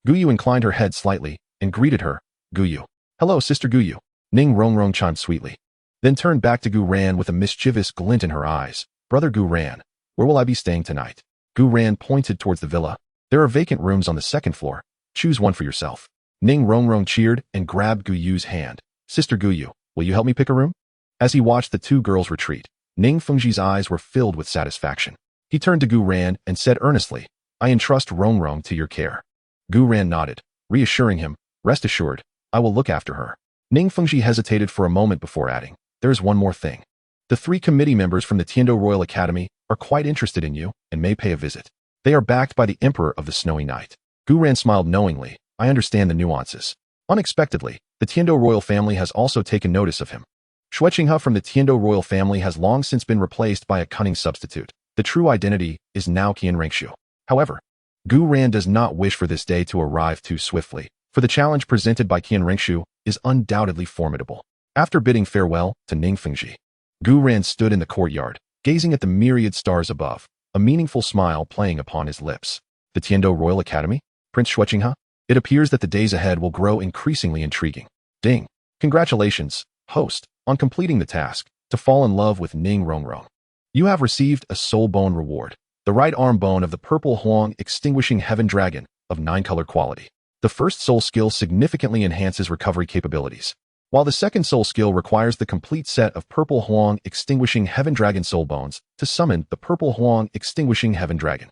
A: Gu Yu inclined her head slightly and greeted her, "Gu Yu." "Hello, Sister Gu Yu." Ning Rongrong chimed sweetly, then turned back to Gu Ran with a mischievous glint in her eyes. "Brother Gu Ran, where will I be staying tonight?" Gu Ran pointed towards the villa. "There are vacant rooms on the 2nd floor. Choose one for yourself." Ning Rongrong cheered and grabbed Gu Yu's hand. "Sister Gu Yu, will you help me pick a room?" As he watched the 2 girls retreat, Ning Fengji's eyes were filled with satisfaction. He turned to Gu Ran and said earnestly, "I entrust Rongrong to your care." Gu Ran nodded, reassuring him, "Rest assured, I will look after her." Ning Fengji hesitated for a moment before adding, "There's one more thing. The 3 committee members from the Tiando Royal Academy are quite interested in you and may pay a visit. They are backed by the Emperor of the Snowy Night." Gu Ran smiled knowingly. "I understand the nuances." Unexpectedly, the Tiando royal family has also taken notice of him. Shueqinghe from the Tiando royal family has long since been replaced by a cunning substitute. The true identity is now Qian Rengshu. However, Gu Ran does not wish for this day to arrive too swiftly, for the challenge presented by Qian Rengshu is undoubtedly formidable. After bidding farewell to Ning Fengji, Gu Ran stood in the courtyard, gazing at the myriad stars above, a meaningful smile playing upon his lips. The Tiando Royal Academy? Prince Shueqinghe? It appears that the days ahead will grow increasingly intriguing. Ding. Congratulations, host, on completing the task, to fall in love with Ning Rongrong. You have received a soul bone reward, the right arm bone of the purple Huang extinguishing heaven dragon of 9-color quality. The first soul skill significantly enhances recovery capabilities, while the second soul skill requires the complete set of purple Huang extinguishing heaven dragon soul bones to summon the purple Huang extinguishing heaven dragon.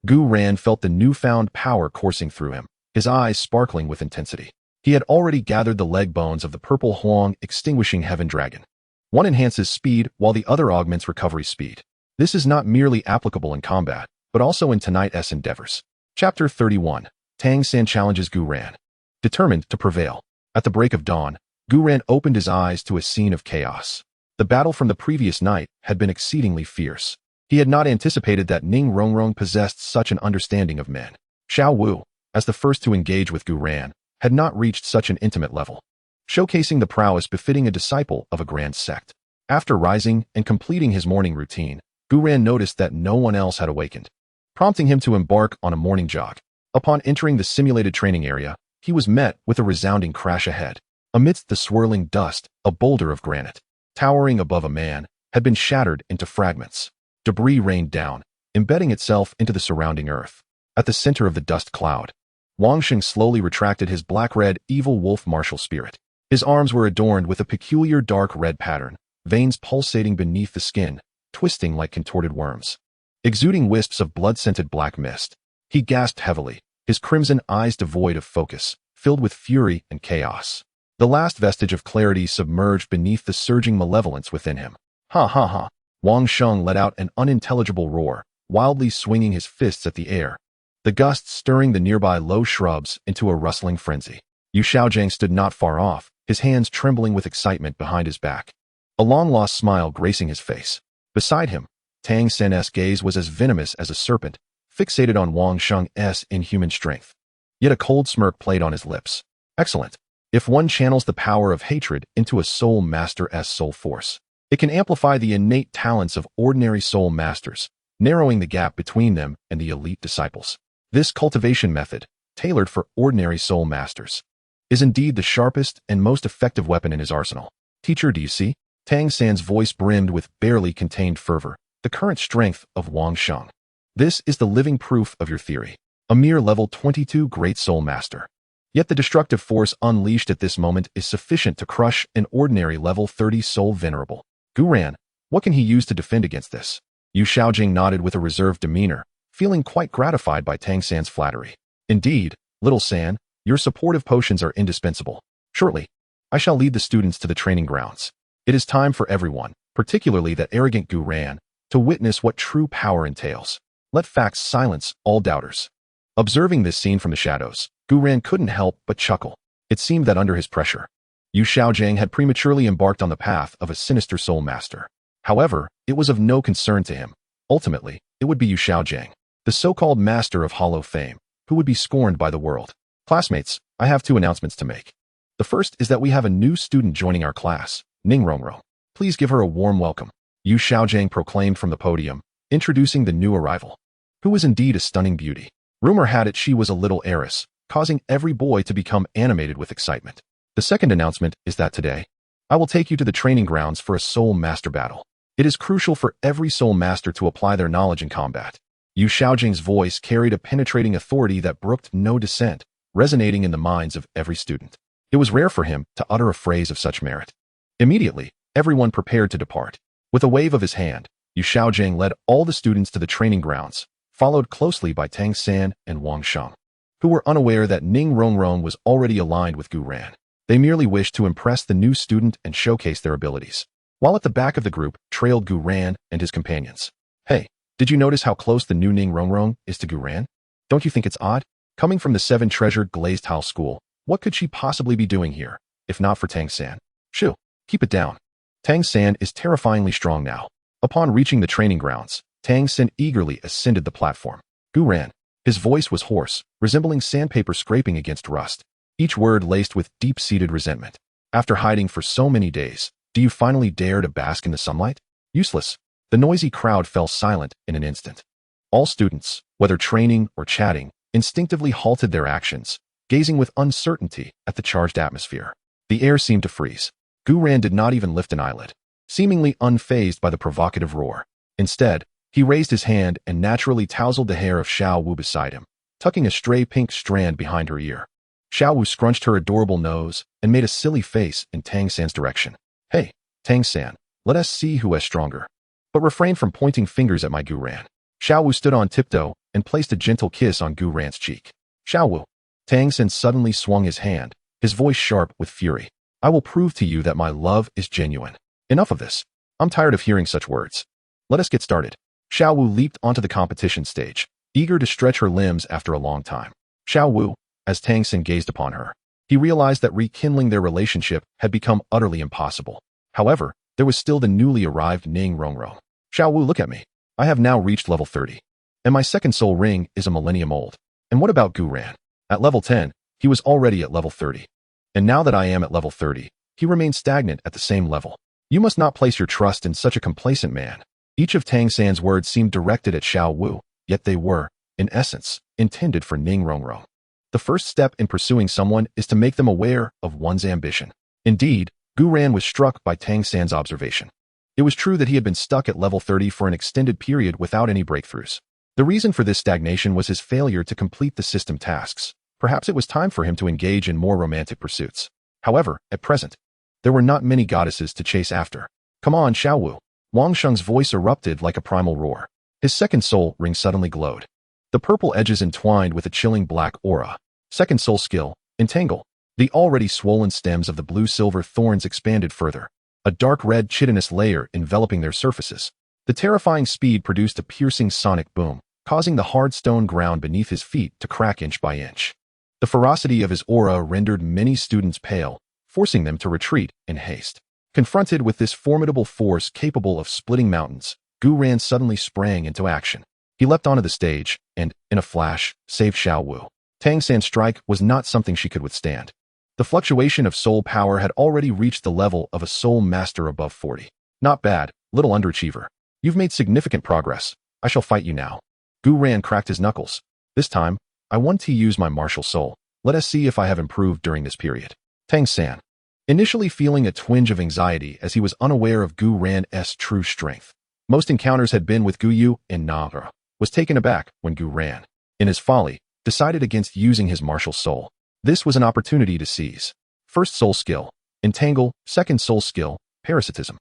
A: Gu Ran felt the newfound power coursing through him, his eyes sparkling with intensity. He had already gathered the leg bones of the purple Huang extinguishing heaven dragon. One enhances speed while the other augments recovery speed. This is not merely applicable in combat, but also in tonight's endeavors. Chapter 31. Tang San challenges Gu Ran. Determined to prevail. At the break of dawn, Gu Ran opened his eyes to a scene of chaos. The battle from the previous night had been exceedingly fierce. He had not anticipated that Ning Rongrong possessed such an understanding of men. Xiao Wu, as the first to engage with Gu Ran, had not reached such an intimate level, showcasing the prowess befitting a disciple of a grand sect. After rising and completing his morning routine, Gu Ran noticed that no one else had awakened, prompting him to embark on a morning jog. Upon entering the simulated training area, he was met with a resounding crash ahead. Amidst the swirling dust, a boulder of granite, towering above a man, had been shattered into fragments. Debris rained down, embedding itself into the surrounding earth. At the center of the dust cloud, Wang Sheng slowly retracted his black-red evil wolf martial spirit. His arms were adorned with a peculiar dark red pattern, veins pulsating beneath the skin, twisting like contorted worms. Exuding wisps of blood-scented black mist, he gasped heavily, his crimson eyes devoid of focus, filled with fury and chaos. The last vestige of clarity submerged beneath the surging malevolence within him. Ha ha ha! Wang Sheng let out an unintelligible roar, wildly swinging his fists at the air, the gusts stirring the nearby low shrubs into a rustling frenzy. Yu Xiaojiang stood not far off, his hands trembling with excitement behind his back, a long-lost smile gracing his face. Beside him, Tang San's gaze was as venomous as a serpent, fixated on Wang Sheng's inhuman strength. Yet a cold smirk played on his lips. Excellent. If one channels the power of hatred into a soul master's soul force, it can amplify the innate talents of ordinary soul masters, narrowing the gap between them and the elite disciples. This cultivation method, tailored for ordinary soul masters, is indeed the sharpest and most effective weapon in his arsenal. Teacher, do you see? Tang San's voice brimmed with barely contained fervor, the current strength of Wang Sheng. This is the living proof of your theory. A mere level 22 great soul master. Yet the destructive force unleashed at this moment is sufficient to crush an ordinary level 30 soul venerable. Gu Ran, What can he use to defend against this? Yu Xiaojing nodded with a reserved demeanor, feeling quite gratified by Tang San's flattery. Indeed, little San, your supportive potions are indispensable. Shortly, I shall lead the students to the training grounds. It is time for everyone, particularly that arrogant Gu Ran, to witness what true power entails. Let facts silence all doubters. Observing this scene from the shadows, Gu Ran couldn't help but chuckle. It seemed that under his pressure, Yu Xiaojing had prematurely embarked on the path of a sinister soul master. However, it was of no concern to him. Ultimately, it would be Yu Xiaojing, the so-called master of hollow fame, who would be scorned by the world. Classmates, I have 2 announcements to make. The first is that we have a new student joining our class, Ning Rongrong. Please give her a warm welcome. Yu Xiaojing proclaimed from the podium, introducing the new arrival, who was indeed a stunning beauty. Rumor had it she was a little heiress, causing every boy to become animated with excitement. The second announcement is that today, I will take you to the training grounds for a soul master battle. It is crucial for every soul master to apply their knowledge in combat. Yu Xiaojing's voice carried a penetrating authority that brooked no dissent, resonating in the minds of every student. It was rare for him to utter a phrase of such merit. Immediately, everyone prepared to depart. With a wave of his hand, Yu Xiaojing led all the students to the training grounds, followed closely by Tang San and Wang Sheng, who were unaware that Ning Rongrong was already aligned with Gu Ran. They merely wished to impress the new student and showcase their abilities. While at the back of the group trailed Gu Ran and his companions. Hey, did you notice how close the new Ning Rongrong is to Gu Ran? Don't you think it's odd? Coming from the 7 treasured glazed tile school, what could she possibly be doing here, if not for Tang San? Shoo, keep it down. Tang San is terrifyingly strong now. Upon reaching the training grounds, Tang San eagerly ascended the platform. Gu Ran. His voice was hoarse, resembling sandpaper scraping against rust, each word laced with deep-seated resentment. After hiding for so many days, do you finally dare to bask in the sunlight? Useless. The noisy crowd fell silent in an instant. All students, whether training or chatting, instinctively halted their actions, gazing with uncertainty at the charged atmosphere. The air seemed to freeze. Gu Ran did not even lift an eyelid, seemingly unfazed by the provocative roar. Instead, he raised his hand and naturally tousled the hair of Xiao Wu beside him, tucking a stray pink strand behind her ear. Xiao Wu scrunched her adorable nose and made a silly face in Tang San's direction. Hey, Tang San, let us see who is stronger. But refrain from pointing fingers at my Gu Ran. Xiao Wu stood on tiptoe and placed a gentle kiss on Gu Ran's cheek. Xiao Wu. Tang San suddenly swung his hand, his voice sharp with fury. I will prove to you that my love is genuine. Enough of this. I'm tired of hearing such words. Let us get started. Xiao Wu leaped onto the competition stage, eager to stretch her limbs after a long time. Xiao Wu, as Tang San gazed upon her, he realized that rekindling their relationship had become utterly impossible. However, there was still the newly arrived Ning Rongrong. Xiao Wu, look at me. I have now reached level 30. And my second soul ring is a millennium old. And what about Gu Ran? At level 10, he was already at level 30. And now that I am at level 30, he remains stagnant at the same level. You must not place your trust in such a complacent man. Each of Tang San's words seemed directed at Xiao Wu, yet they were, in essence, intended for Ning Rongrong. The first step in pursuing someone is to make them aware of one's ambition. Indeed, Gu Ran was struck by Tang San's observation. It was true that he had been stuck at level 30 for an extended period without any breakthroughs. The reason for this stagnation was his failure to complete the system tasks. Perhaps it was time for him to engage in more romantic pursuits. However, at present, there were not many goddesses to chase after. Come on, Xiao Wu. Wang Sheng's voice erupted like a primal roar. His second soul ring suddenly glowed. The purple edges entwined with a chilling black aura. Second soul skill, entangle. The already swollen stems of the blue-silver thorns expanded further, a dark red chitinous layer enveloping their surfaces. The terrifying speed produced a piercing sonic boom, causing the hard stone ground beneath his feet to crack inch by inch. The ferocity of his aura rendered many students pale, forcing them to retreat in haste. Confronted with this formidable force capable of splitting mountains, Gu Ran suddenly sprang into action. He leapt onto the stage and, in a flash, saved Xiao Wu. Tang San's strike was not something she could withstand. The fluctuation of soul power had already reached the level of a soul master above 40. Not bad, little underachiever. You've made significant progress. I shall fight you now. Gu Ran cracked his knuckles. This time, I want to use my martial soul. Let us see if I have improved during this period. Tang San. Initially feeling a twinge of anxiety as he was unaware of Gu Ran's true strength. Most encounters had been with Gu Yu and Nara, was taken aback when Gu Ran, in his folly, decided against using his martial soul. This was an opportunity to seize. First soul skill, entangle. Second soul skill, parasitism.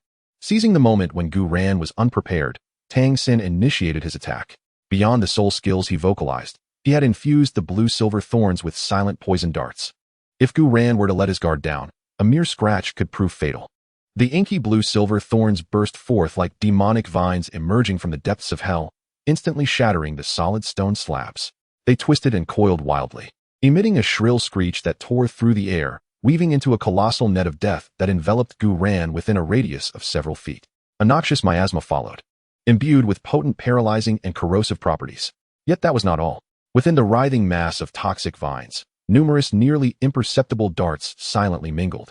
A: Seizing the moment when Gu Ran was unprepared, Tang San initiated his attack. Beyond the soul skills he vocalized, he had infused the blue-silver thorns with silent poison darts. If Gu Ran were to let his guard down, a mere scratch could prove fatal. The inky blue-silver thorns burst forth like demonic vines emerging from the depths of hell, instantly shattering the solid stone slabs. They twisted and coiled wildly, emitting a shrill screech that tore through the air, weaving into a colossal net of death that enveloped Gu Ran within a radius of several feet. A noxious miasma followed, imbued with potent paralyzing and corrosive properties. Yet that was not all. Within the writhing mass of toxic vines, numerous nearly imperceptible darts silently mingled,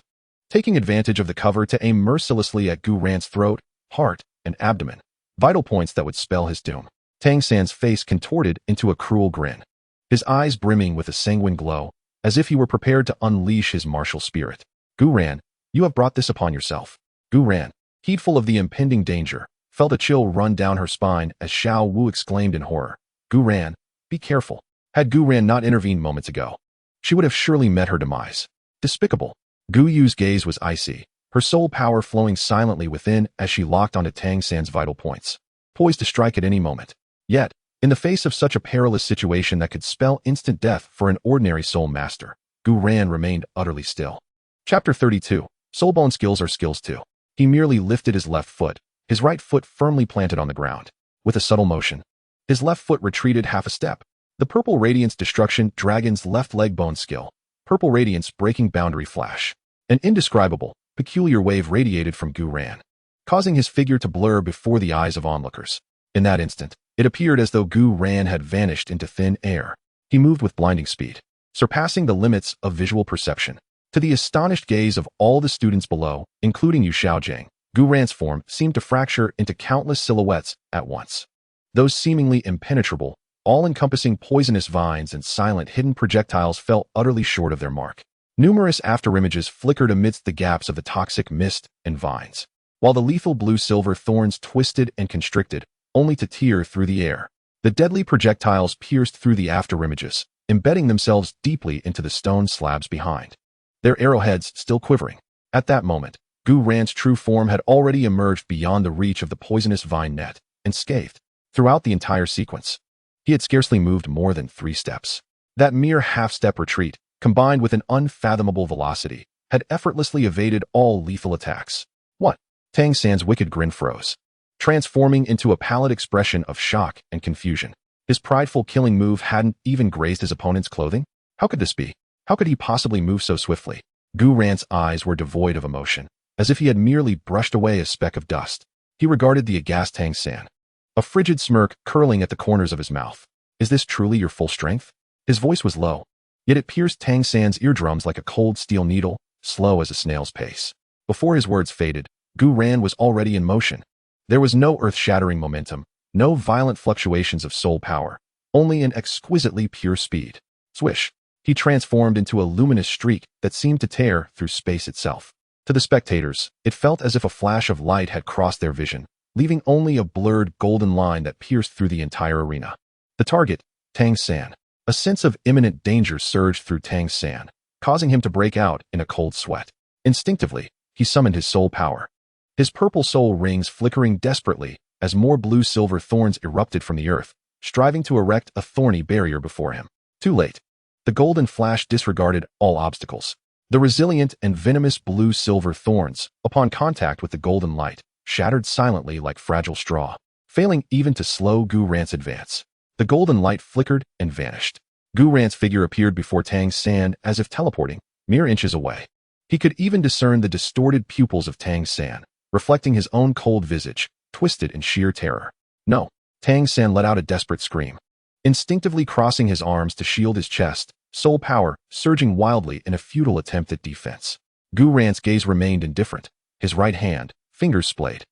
A: taking advantage of the cover to aim mercilessly at Gu Ran's throat, heart, and abdomen, vital points that would spell his doom. Tang San's face contorted into a cruel grin, his eyes brimming with a sanguine glow, as if he were prepared to unleash his martial spirit. Gu Ran, you have brought this upon yourself. Gu Ran, heedful of the impending danger, felt a chill run down her spine as Xiao Wu exclaimed in horror. Gu Ran, be careful. Had Gu Ran not intervened moments ago, she would have surely met her demise. Despicable. Gu Yu's gaze was icy, her soul power flowing silently within as she locked onto Tang San's vital points, poised to strike at any moment. Yet, in the face of such a perilous situation that could spell instant death for an ordinary soul master, Gu Ran remained utterly still. Chapter 32. Soulbone skills are skills too. He merely lifted his left foot, his right foot firmly planted on the ground. With a subtle motion, his left foot retreated half a step. The Purple Radiance Destruction Dragon's left leg bone skill. Purple Radiance Breaking Boundary Flash. An indescribable, peculiar wave radiated from Gu Ran, causing his figure to blur before the eyes of onlookers. In that instant, it appeared as though Gu Ran had vanished into thin air. He moved with blinding speed, surpassing the limits of visual perception. To the astonished gaze of all the students below, including Yu Xiaojiang, Gu Ran's form seemed to fracture into countless silhouettes at once. Those seemingly impenetrable, all-encompassing poisonous vines and silent hidden projectiles fell utterly short of their mark. Numerous afterimages flickered amidst the gaps of the toxic mist and vines, while the lethal blue-silver thorns twisted and constricted, only to tear through the air. The deadly projectiles pierced through the afterimages, embedding themselves deeply into the stone slabs behind, their arrowheads still quivering. At that moment, Gu Ran's true form had already emerged beyond the reach of the poisonous vine net, unscathed. Throughout the entire sequence, he had scarcely moved more than 3 steps. That mere half-step retreat, combined with an unfathomable velocity, had effortlessly evaded all lethal attacks. What? Tang San's wicked grin froze, transforming into a pallid expression of shock and confusion. His prideful killing move hadn't even grazed his opponent's clothing? How could this be? How could he possibly move so swiftly? Gu Ran's eyes were devoid of emotion, as if he had merely brushed away a speck of dust. He regarded the aghast Tang San, a frigid smirk curling at the corners of his mouth. Is this truly your full strength? His voice was low, yet it pierced Tang San's eardrums like a cold steel needle, slow as a snail's pace. Before his words faded, Gu Ran was already in motion. There was no earth-shattering momentum, no violent fluctuations of soul power, only an exquisitely pure speed. Swish! He transformed into a luminous streak that seemed to tear through space itself. To the spectators, it felt as if a flash of light had crossed their vision, leaving only a blurred golden line that pierced through the entire arena. The target, Tang San. A sense of imminent danger surged through Tang San, causing him to break out in a cold sweat. Instinctively, he summoned his soul power, his purple soul rings flickering desperately as more blue-silver thorns erupted from the earth, striving to erect a thorny barrier before him. Too late. The golden flash disregarded all obstacles. The resilient and venomous blue-silver thorns, upon contact with the golden light, shattered silently like fragile straw, failing even to slow Gu Ran's advance. The golden light flickered and vanished. Gu Ran's figure appeared before Tang San as if teleporting, mere inches away. He could even discern the distorted pupils of Tang San, reflecting his own cold visage, twisted in sheer terror. No! Tang San let out a desperate scream, instinctively crossing his arms to shield his chest, soul power surging wildly in a futile attempt at defense. Gu Ran's gaze remained indifferent. His right hand, fingers splayed,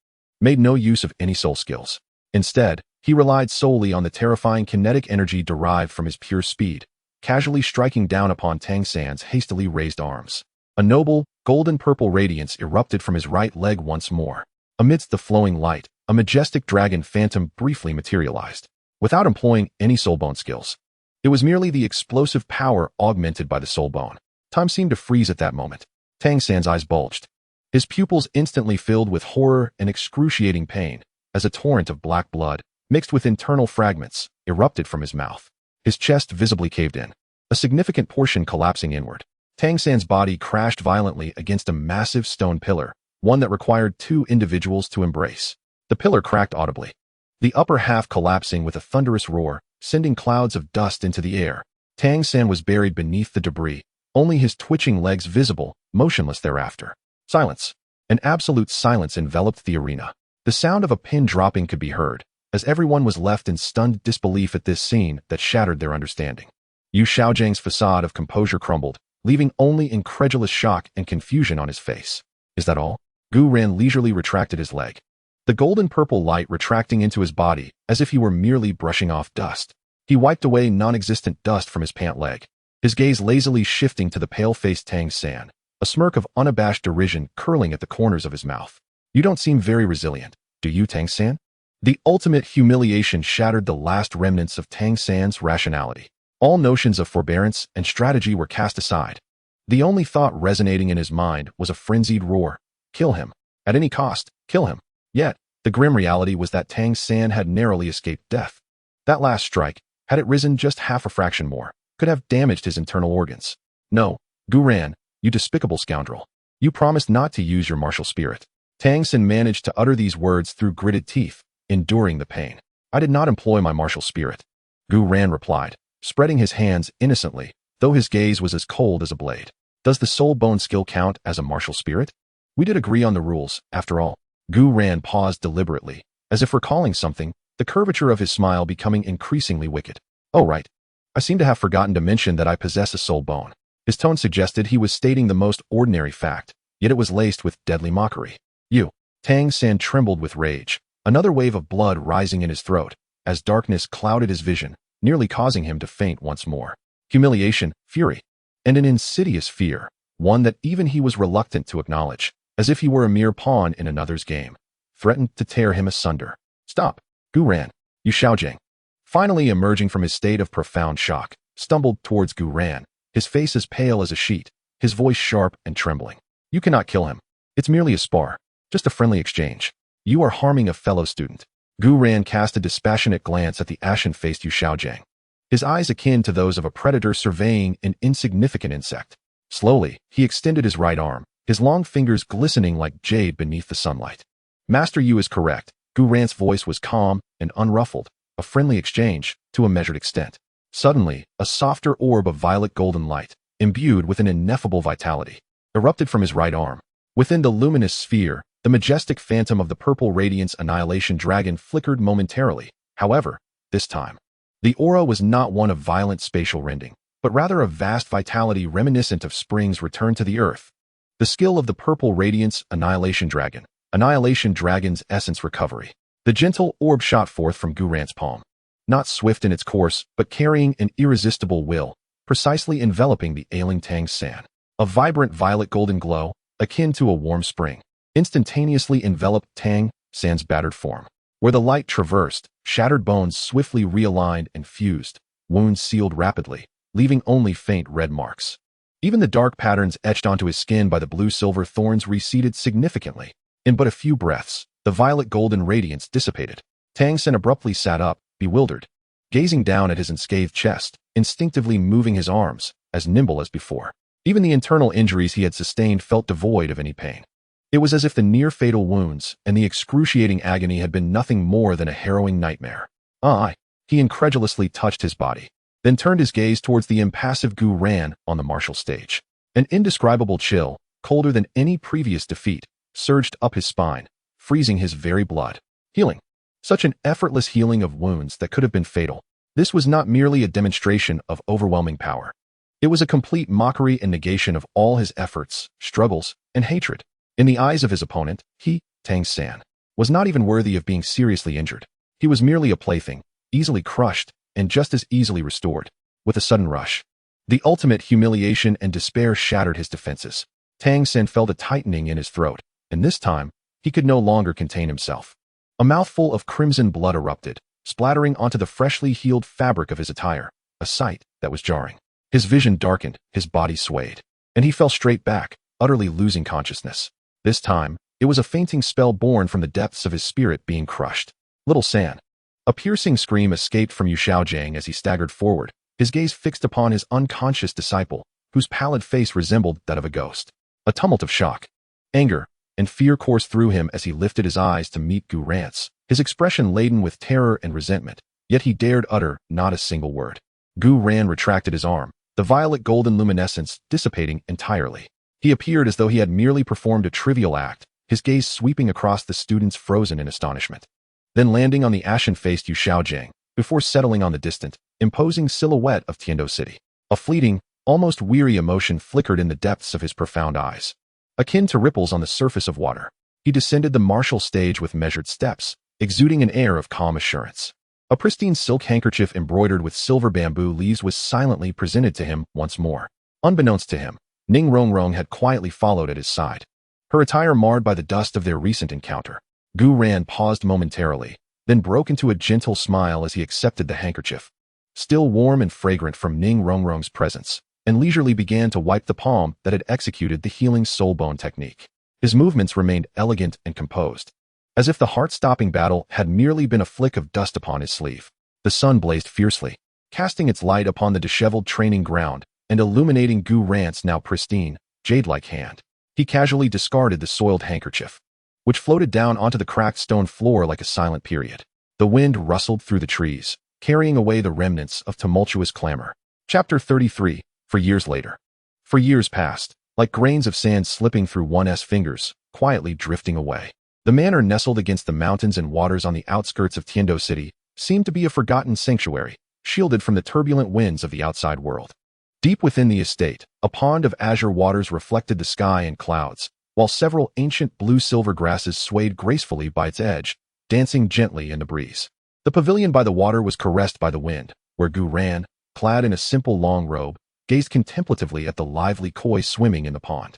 A: made no use of any soul skills. Instead, he relied solely on the terrifying kinetic energy derived from his pure speed, casually striking down upon Tang San's hastily raised arms. A noble, golden-purple radiance erupted from his right leg once more. Amidst the flowing light, a majestic dragon phantom briefly materialized, without employing any soulbone skills. It was merely the explosive power augmented by the soulbone. Time seemed to freeze at that moment. Tang San's eyes bulged, His pupils instantly filled with horror and excruciating pain, as a torrent of black blood, mixed with internal fragments, erupted from his mouth. His chest visibly caved in, a significant portion collapsing inward. Tang San's body crashed violently against a massive stone pillar, one that required 2 individuals to embrace. The pillar cracked audibly, the upper half collapsing with a thunderous roar, sending clouds of dust into the air. Tang San was buried beneath the debris, only his twitching legs visible, motionless thereafter. Silence. An absolute silence enveloped the arena. The sound of a pin dropping could be heard, as everyone was left in stunned disbelief at this scene that shattered their understanding. Yu Xiaojiang's facade of composure crumbled, leaving only incredulous shock and confusion on his face. Is that all? Gu Ran leisurely retracted his leg, the golden-purple light retracting into his body as if he were merely brushing off dust. He wiped away non-existent dust from his pant leg, his gaze lazily shifting to the pale-faced Tang San, a smirk of unabashed derision curling at the corners of his mouth. You don't seem very resilient, do you, Tang San? The ultimate humiliation shattered the last remnants of Tang San's rationality. All notions of forbearance and strategy were cast aside. The only thought resonating in his mind was a frenzied roar. Kill him. At any cost, kill him. Yet, the grim reality was that Tang San had narrowly escaped death. That last strike, had it risen just half a fraction more, could have damaged his internal organs. No, Gu Ran, you despicable scoundrel. You promised not to use your martial spirit. Tang San managed to utter these words through gritted teeth, enduring the pain. I did not employ my martial spirit, Gu Ran replied, spreading his hands innocently, though his gaze was as cold as a blade. Does the soul bone skill count as a martial spirit? We did agree on the rules, after all. Gu Ran paused deliberately, as if recalling something, the curvature of his smile becoming increasingly wicked. Oh right. I seem to have forgotten to mention that I possess a soul bone. His tone suggested he was stating the most ordinary fact, yet it was laced with deadly mockery. You. Tang San trembled with rage, another wave of blood rising in his throat, as darkness clouded his vision, nearly causing him to faint once more. Humiliation, fury, and an insidious fear, one that even he was reluctant to acknowledge, as if he were a mere pawn in another's game, threatened to tear him asunder. Stop, Gu Ran. Yu Xiaojiang, finally emerging from his state of profound shock, stumbled towards Gu Ran, his face as pale as a sheet, his voice sharp and trembling. You cannot kill him. It's merely a spar, just a friendly exchange. You are harming a fellow student. Gu Ran cast a dispassionate glance at the ashen-faced Yu Xiaojiang, his eyes akin to those of a predator surveying an insignificant insect. Slowly, he extended his right arm, his long fingers glistening like jade beneath the sunlight. Master Yu is correct. Gu Ran's voice was calm and unruffled, a friendly exchange, to a measured extent. Suddenly, a softer orb of violet golden light, imbued with an ineffable vitality, erupted from his right arm. Within the luminous sphere, the majestic phantom of the purple radiance annihilation dragon flickered momentarily. However, this time, the aura was not one of violent spatial rending, but rather of vast vitality reminiscent of spring's return to the earth. The skill of the purple radiance annihilation dragon's essence recovery. The gentle orb shot forth from Gu Ran's palm, not swift in its course, but carrying an irresistible will, precisely enveloping the ailing Tang San. A vibrant violet golden glow, akin to a warm spring, instantaneously enveloped Tang San's battered form. Where the light traversed, shattered bones swiftly realigned and fused, wounds sealed rapidly, leaving only faint red marks. Even the dark patterns etched onto his skin by the blue-silver thorns receded significantly. In but a few breaths, the violet-golden radiance dissipated. Tang San abruptly sat up, bewildered, gazing down at his unscathed chest, instinctively moving his arms, as nimble as before. Even the internal injuries he had sustained felt devoid of any pain. It was as if the near-fatal wounds and the excruciating agony had been nothing more than a harrowing nightmare. He incredulously touched his body, then turned his gaze towards the impassive Gu Ran on the martial stage. An indescribable chill, colder than any previous defeat, surged up his spine, freezing his very blood. Healing. Such an effortless healing of wounds that could have been fatal. This was not merely a demonstration of overwhelming power. It was a complete mockery and negation of all his efforts, struggles, and hatred. In the eyes of his opponent, he, Tang San, was not even worthy of being seriously injured. He was merely a plaything, easily crushed, and just as easily restored. With a sudden rush, the ultimate humiliation and despair shattered his defenses. Tang San felt a tightening in his throat, and this time, he could no longer contain himself. A mouthful of crimson blood erupted, splattering onto the freshly healed fabric of his attire, a sight that was jarring. His vision darkened, his body swayed, and he fell straight back, utterly losing consciousness. This time, it was a fainting spell born from the depths of his spirit being crushed. Little San. A piercing scream escaped from Yu Xiaojiang as he staggered forward, his gaze fixed upon his unconscious disciple, whose pallid face resembled that of a ghost. A tumult of shock, anger, and fear coursed through him as he lifted his eyes to meet Gu Rance, his expression laden with terror and resentment, yet he dared utter not a single word. Gu Ran retracted his arm, the violet golden luminescence dissipating entirely. He appeared as though he had merely performed a trivial act, his gaze sweeping across the students frozen in astonishment, then landing on the ashen-faced Yu Xiaojiang, before settling on the distant, imposing silhouette of Tiando City. A fleeting, almost weary emotion flickered in the depths of his profound eyes, akin to ripples on the surface of water. He descended the martial stage with measured steps, exuding an air of calm assurance. A pristine silk handkerchief embroidered with silver bamboo leaves was silently presented to him once more. Unbeknownst to him, Ning Rongrong had quietly followed at his side, her attire marred by the dust of their recent encounter. Gu Ran paused momentarily, then broke into a gentle smile as he accepted the handkerchief, still warm and fragrant from Ning Rongrong's presence, and leisurely began to wipe the palm that had executed the healing soul bone technique. His movements remained elegant and composed, as if the heart-stopping battle had merely been a flick of dust upon his sleeve. The sun blazed fiercely, casting its light upon the disheveled training ground and illuminating Gu Rance's now pristine, jade-like hand. He casually discarded the soiled handkerchief, which floated down onto the cracked stone floor like a silent period. The wind rustled through the trees, carrying away the remnants of tumultuous clamor. Chapter 33. For years later. For years passed, like grains of sand slipping through one's fingers, quietly drifting away. The manor nestled against the mountains and waters on the outskirts of Tiando City seemed to be a forgotten sanctuary, shielded from the turbulent winds of the outside world. Deep within the estate, a pond of azure waters reflected the sky and clouds, while several ancient blue-silver grasses swayed gracefully by its edge, dancing gently in the breeze. The pavilion by the water was caressed by the wind, where Gu Ran, clad in a simple long robe, gazed contemplatively at the lively koi swimming in the pond.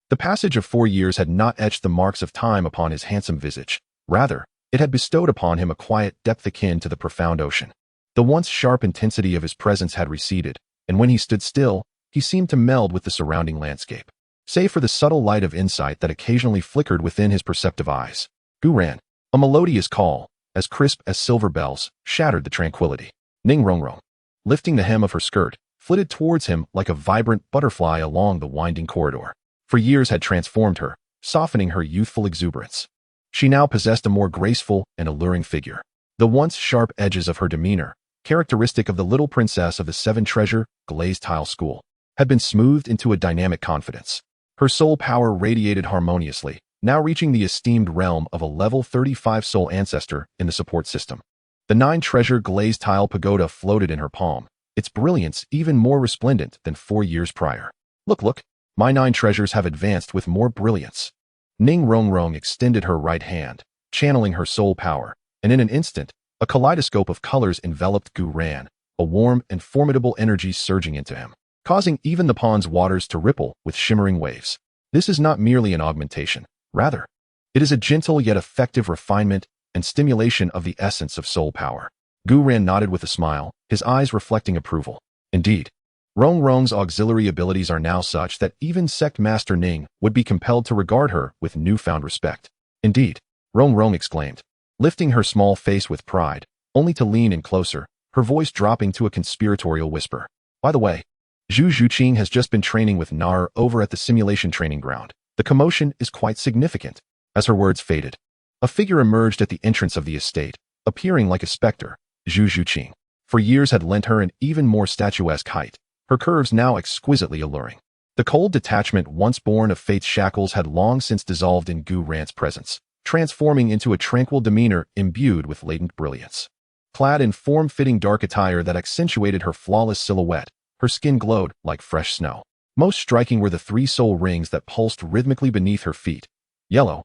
A: The passage of 4 years had not etched the marks of time upon his handsome visage. Rather, it had bestowed upon him a quiet depth akin to the profound ocean. The once sharp intensity of his presence had receded, and when he stood still, he seemed to meld with the surrounding landscape. Save for the subtle light of insight that occasionally flickered within his perceptive eyes, Gu Ran, a melodious call, as crisp as silver bells, shattered the tranquility. Ning Rongrong, lifting the hem of her skirt, flitted towards him like a vibrant butterfly along the winding corridor. For years had transformed her, softening her youthful exuberance. She now possessed a more graceful and alluring figure. The once sharp edges of her demeanor, characteristic of the little princess of the seven-treasure, glazed tile school, had been smoothed into a dynamic confidence. Her soul power radiated harmoniously, now reaching the esteemed realm of a level 35 soul ancestor in the support system. The 9-treasure glazed tile pagoda floated in her palm, its brilliance even more resplendent than 4 years prior. Look, my 9 treasures have advanced with more brilliance. Ning Rongrong extended her right hand, channeling her soul power, and in an instant, a kaleidoscope of colors enveloped Gu Ran, a warm and formidable energy surging into him, causing even the pond's waters to ripple with shimmering waves. This is not merely an augmentation. Rather, it is a gentle yet effective refinement and stimulation of the essence of soul power. Gu Ran nodded with a smile, his eyes reflecting approval. Indeed, Rongrong's auxiliary abilities are now such that even Sect Master Ning would be compelled to regard her with newfound respect. Indeed, Rongrong exclaimed, lifting her small face with pride, only to lean in closer, her voice dropping to a conspiratorial whisper. By the way, Zhu Zhuqing has just been training with Nar over at the simulation training ground. The commotion is quite significant. As her words faded, a figure emerged at the entrance of the estate, appearing like a specter. Zhu Zhuqing, for years, had lent her an even more statuesque height, her curves now exquisitely alluring. The cold detachment once born of fate's shackles had long since dissolved in Gu Rance's presence, transforming into a tranquil demeanor imbued with latent brilliance. Clad in form-fitting dark attire that accentuated her flawless silhouette, her skin glowed like fresh snow. Most striking were the 3 soul rings that pulsed rhythmically beneath her feet. Yellow,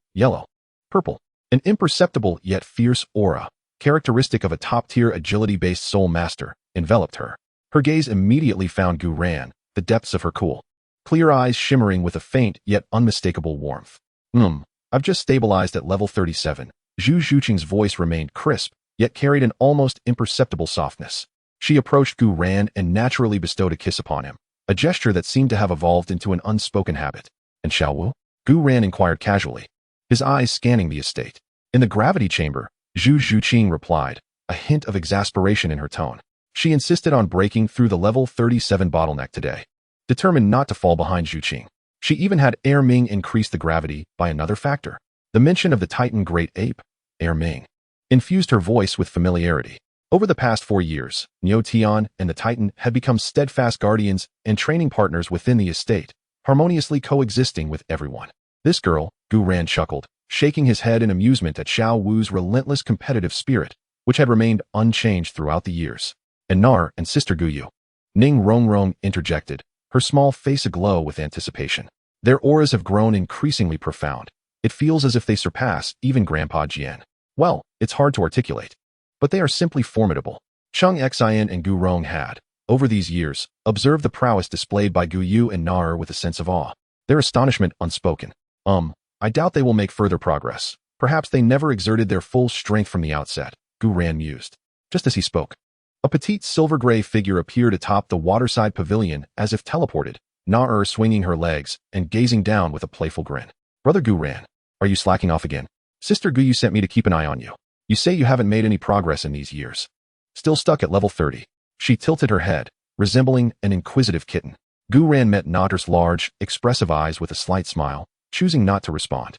A: purple, an imperceptible yet fierce aura, characteristic of a top-tier agility-based soul master, enveloped her. Her gaze immediately found Gu Ran, the depths of her cool, clear eyes shimmering with a faint yet unmistakable warmth. I've just stabilized at level 37. Zhu Zhuqing's voice remained crisp, yet carried an almost imperceptible softness. She approached Gu Ran and naturally bestowed a kiss upon him, a gesture that seemed to have evolved into an unspoken habit. And shall we? Gu Ran inquired casually, his eyes scanning the estate. In the gravity chamber, Zhu Zhuqing replied, a hint of exasperation in her tone. She insisted on breaking through the level 37 bottleneck today, determined not to fall behind Zhuqing. She even had Air Ming increase the gravity by another factor. The mention of the Titan Great Ape, Air Ming, infused her voice with familiarity. Over the past 4 years, Niu Tian and the Titan had become steadfast guardians and training partners within the estate, harmoniously coexisting with everyone. This girl, Gu Ran chuckled, shaking his head in amusement at Xiao Wu's relentless competitive spirit, which had remained unchanged throughout the years. And Nar and Sister Gu Yu. Ning Rongrong interjected, her small face aglow with anticipation. Their auras have grown increasingly profound. It feels as if they surpass even Grandpa Jian. Well, it's hard to articulate. But they are simply formidable. Chung Xian and Gu Rong had, over these years, observed the prowess displayed by Gu Yu and Nar with a sense of awe. Their astonishment unspoken. I doubt they will make further progress. Perhaps they never exerted their full strength from the outset, Gu Ran mused. Just as he spoke, a petite silver-gray figure appeared atop the waterside pavilion as if teleported, Nar swinging her legs and gazing down with a playful grin. Brother Gu Ran, are you slacking off again? Sister Gu Yu sent me to keep an eye on you. You say you haven't made any progress in these years. Still stuck at level 30. She tilted her head, resembling an inquisitive kitten. Gu Ran met Nar's large, expressive eyes with a slight smile, choosing not to respond.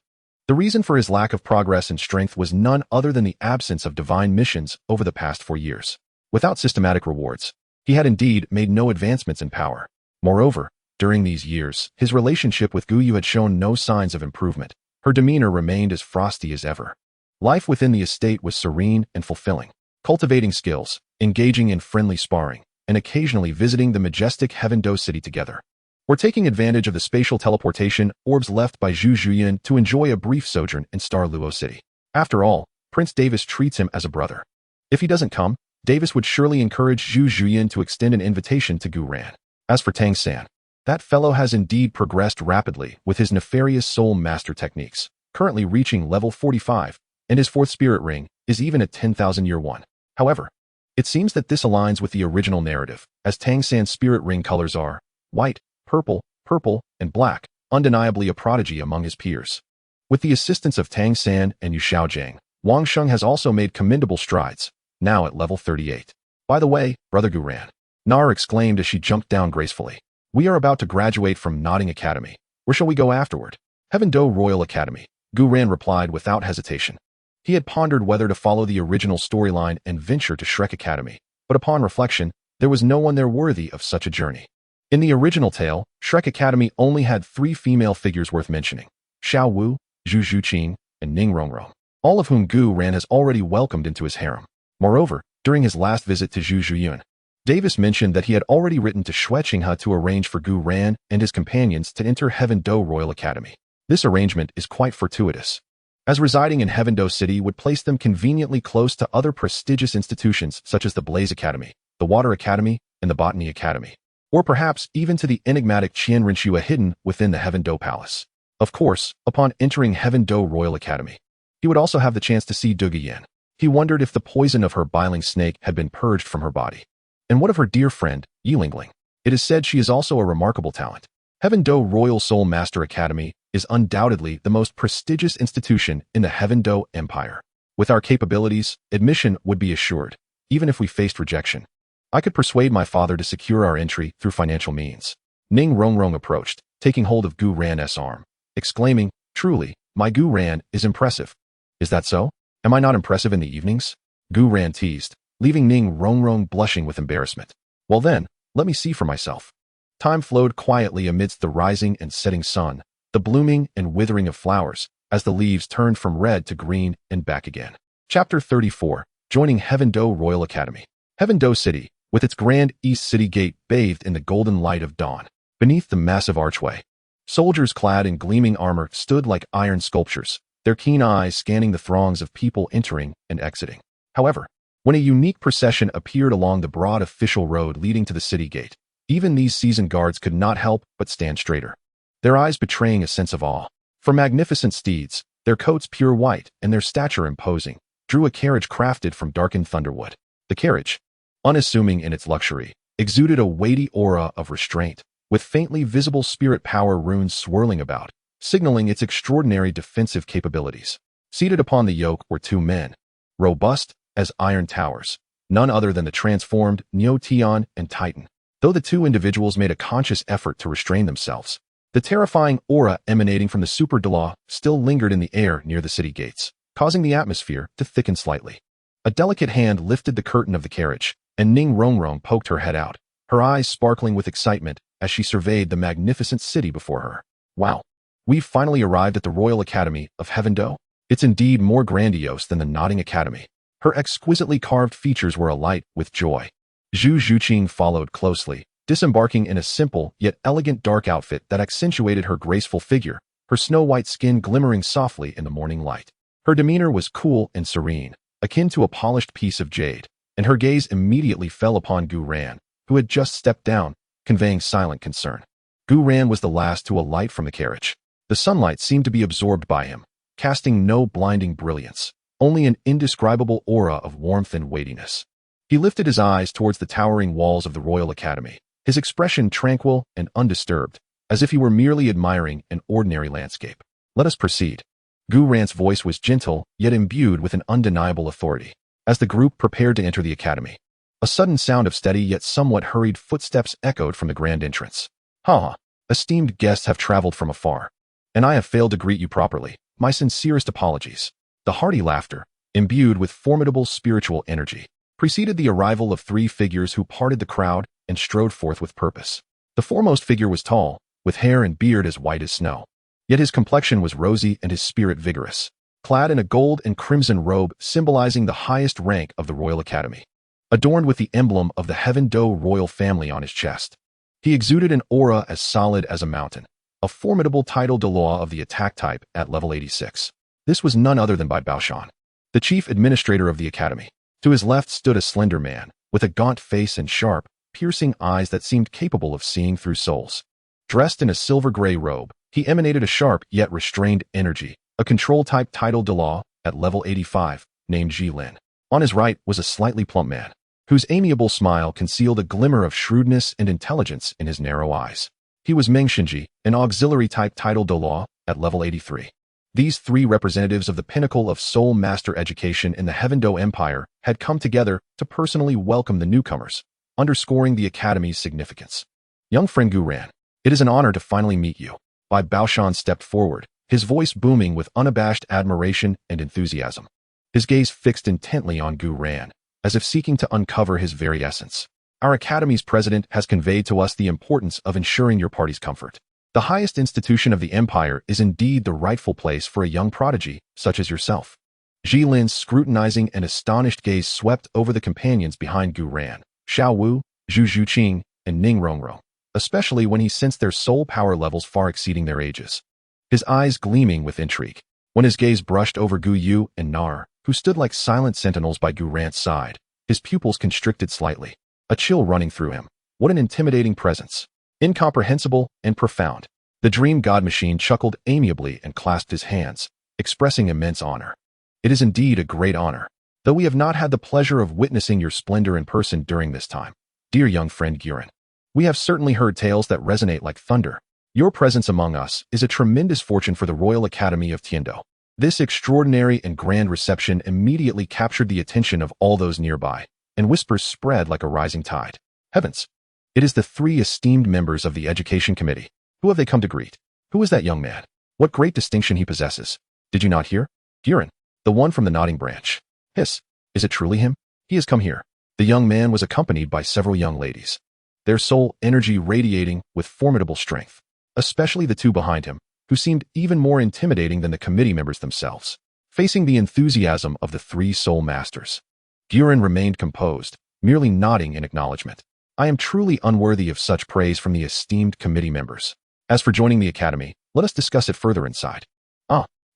A: The reason for his lack of progress and strength was none other than the absence of divine missions over the past 4 years. Without systematic rewards, he had indeed made no advancements in power. Moreover, during these years, his relationship with Gu Yu had shown no signs of improvement. Her demeanor remained as frosty as ever. Life within the estate was serene and fulfilling, cultivating skills, engaging in friendly sparring, and occasionally visiting the majestic Heaven Do City together. Or taking advantage of the spatial teleportation orbs left by Zhu Zhuyan to enjoy a brief sojourn in Star Luo City. After all, Prince Davis treats him as a brother. If he doesn't come, Davis would surely encourage Zhu Zhuyan to extend an invitation to Gu Ran. As for Tang San, that fellow has indeed progressed rapidly with his nefarious soul master techniques, currently reaching level 45, and his 4th spirit ring is even at 10,000-year 1. However, it seems that this aligns with the original narrative, as Tang San's spirit ring colors are white, purple, and black, undeniably a prodigy among his peers. With the assistance of Tang San and Yu Xiaojiang, Wang Sheng has also made commendable strides, now at level 38. By the way, Brother Gu Ran, Nar exclaimed as she jumped down gracefully. We are about to graduate from Nodding Academy. Where shall we go afterward? Heaven Do Royal Academy, Gu Ran replied without hesitation. He had pondered whether to follow the original storyline and venture to Shrek Academy, but upon reflection, there was no one there worthy of such a journey. In the original tale, Shrek Academy only had 3 female figures worth mentioning, Xiao Wu, Zhu Zhuqing, and Ning Rongrong, all of whom Gu Ran has already welcomed into his harem. Moreover, during his last visit to Zhu Zhuyan, Davis mentioned that he had already written to Xue Qinghe to arrange for Gu Ran and his companions to enter Heaven Do Royal Academy. This arrangement is quite fortuitous, as residing in Heaven Do City would place them conveniently close to other prestigious institutions such as the Blaze Academy, the Water Academy, and the Botany Academy, or perhaps even to the enigmatic Qianrenxue hidden within the Heaven Do Palace. Of course, upon entering Heaven Do Royal Academy, he would also have the chance to see Dugu Yan. He wondered if the poison of her biling snake had been purged from her body. And what of her dear friend, Yilingling? It is said she is also a remarkable talent. Heaven Do Royal Soul Master Academy is undoubtedly the most prestigious institution in the Heaven Do Empire. With our capabilities, admission would be assured, even if we faced rejection. I could persuade my father to secure our entry through financial means. Ning Rongrong approached, taking hold of Gu Ran's arm, exclaiming, truly, my Gu Ran is impressive. Is that so? Am I not impressive in the evenings? Gu Ran teased, leaving Ning Rongrong blushing with embarrassment. Well then, let me see for myself. Time flowed quietly amidst the rising and setting sun, the blooming and withering of flowers, as the leaves turned from red to green and back again. Chapter 34, Joining Heaven Do Royal Academy. Heaven Do City, with its grand east city gate bathed in the golden light of dawn. Beneath the massive archway, soldiers clad in gleaming armor stood like iron sculptures, their keen eyes scanning the throngs of people entering and exiting. However, when a unique procession appeared along the broad official road leading to the city gate, even these seasoned guards could not help but stand straighter, their eyes betraying a sense of awe. For magnificent steeds, their coats pure white and their stature imposing, drew a carriage crafted from darkened thunderwood. The carriage, unassuming in its luxury, exuded a weighty aura of restraint, with faintly visible spirit power runes swirling about, signaling its extraordinary defensive capabilities. Seated upon the yoke were two men, robust as iron towers, none other than the transformed Neo Tian and Titan. Though the two individuals made a conscious effort to restrain themselves, the terrifying aura emanating from the Super Douluo still lingered in the air near the city gates, causing the atmosphere to thicken slightly. A delicate hand lifted the curtain of the carriage, and Ning Rongrong poked her head out, her eyes sparkling with excitement as she surveyed the magnificent city before her. Wow! We've finally arrived at the Royal Academy of Heavendo. It's indeed more grandiose than the Nodding Academy. Her exquisitely carved features were alight with joy. Zhu Zhuqing followed closely, disembarking in a simple yet elegant dark outfit that accentuated her graceful figure, her snow-white skin glimmering softly in the morning light. Her demeanor was cool and serene, akin to a polished piece of jade, and her gaze immediately fell upon Gu Ran, who had just stepped down, conveying silent concern. Gu Ran was the last to alight from the carriage. The sunlight seemed to be absorbed by him, casting no blinding brilliance, only an indescribable aura of warmth and weightiness. He lifted his eyes towards the towering walls of the Royal Academy, his expression tranquil and undisturbed, as if he were merely admiring an ordinary landscape. Let us proceed. Gu Ran's voice was gentle, yet imbued with an undeniable authority. As the group prepared to enter the academy, a sudden sound of steady yet somewhat hurried footsteps echoed from the grand entrance. Ha! Esteemed guests have traveled from afar, and I have failed to greet you properly. My sincerest apologies. The hearty laughter, imbued with formidable spiritual energy, preceded the arrival of three figures who parted the crowd and strode forth with purpose. The foremost figure was tall, with hair and beard as white as snow. Yet his complexion was rosy and his spirit vigorous, clad in a gold and crimson robe symbolizing the highest rank of the Royal Academy, adorned with the emblem of the Heavendo royal family on his chest. He exuded an aura as solid as a mountain, a formidable title Douluo of the attack type at level 86. This was none other than Bai Baoshan, the chief administrator of the academy. To his left stood a slender man, with a gaunt face and sharp, piercing eyes that seemed capable of seeing through souls. Dressed in a silver-gray robe, he emanated a sharp yet restrained energy, a control-type title Douluo at level 85, named Jilin. On his right was a slightly plump man, whose amiable smile concealed a glimmer of shrewdness and intelligence in his narrow eyes. He was Meng Shinji, an auxiliary-type title Douluo at level 83. These three representatives of the pinnacle of soul master education in the Heavendo Empire had come together to personally welcome the newcomers, underscoring the academy's significance. Young friend Gu Ran, it is an honor to finally meet you. Bai Baoshan stepped forward, his voice booming with unabashed admiration and enthusiasm. His gaze fixed intently on Gu Ran, as if seeking to uncover his very essence. Our academy's president has conveyed to us the importance of ensuring your party's comfort. The highest institution of the empire is indeed the rightful place for a young prodigy, such as yourself. Jilin's scrutinizing and astonished gaze swept over the companions behind Gu Ran, Xiao Wu, Zhu Zhuqing, and Ning Rongrong, especially when he sensed their soul power levels far exceeding their ages. His eyes gleaming with intrigue. When his gaze brushed over Gu Yu and Nar, who stood like silent sentinels by Gu Ran's side, his pupils constricted slightly, a chill running through him. What an intimidating presence. Incomprehensible and profound. The dream god machine chuckled amiably and clasped his hands, expressing immense honor. It is indeed a great honor, though we have not had the pleasure of witnessing your splendor in person during this time. Dear young friend Guren, we have certainly heard tales that resonate like thunder. Your presence among us is a tremendous fortune for the Royal Academy of Tiendo. This extraordinary and grand reception immediately captured the attention of all those nearby, and whispers spread like a rising tide. Heavens! It is the three esteemed members of the Education Committee. Who have they come to greet? Who is that young man? What great distinction he possesses. Did you not hear? Guren, the one from the nodding branch. Hiss, is it truly him? He has come here. The young man was accompanied by several young ladies, their soul energy radiating with formidable strength, especially the two behind him, who seemed even more intimidating than the committee members themselves. Facing the enthusiasm of the three soul masters, Guren remained composed, merely nodding in acknowledgement. I am truly unworthy of such praise from the esteemed committee members. As for joining the academy, let us discuss it further inside.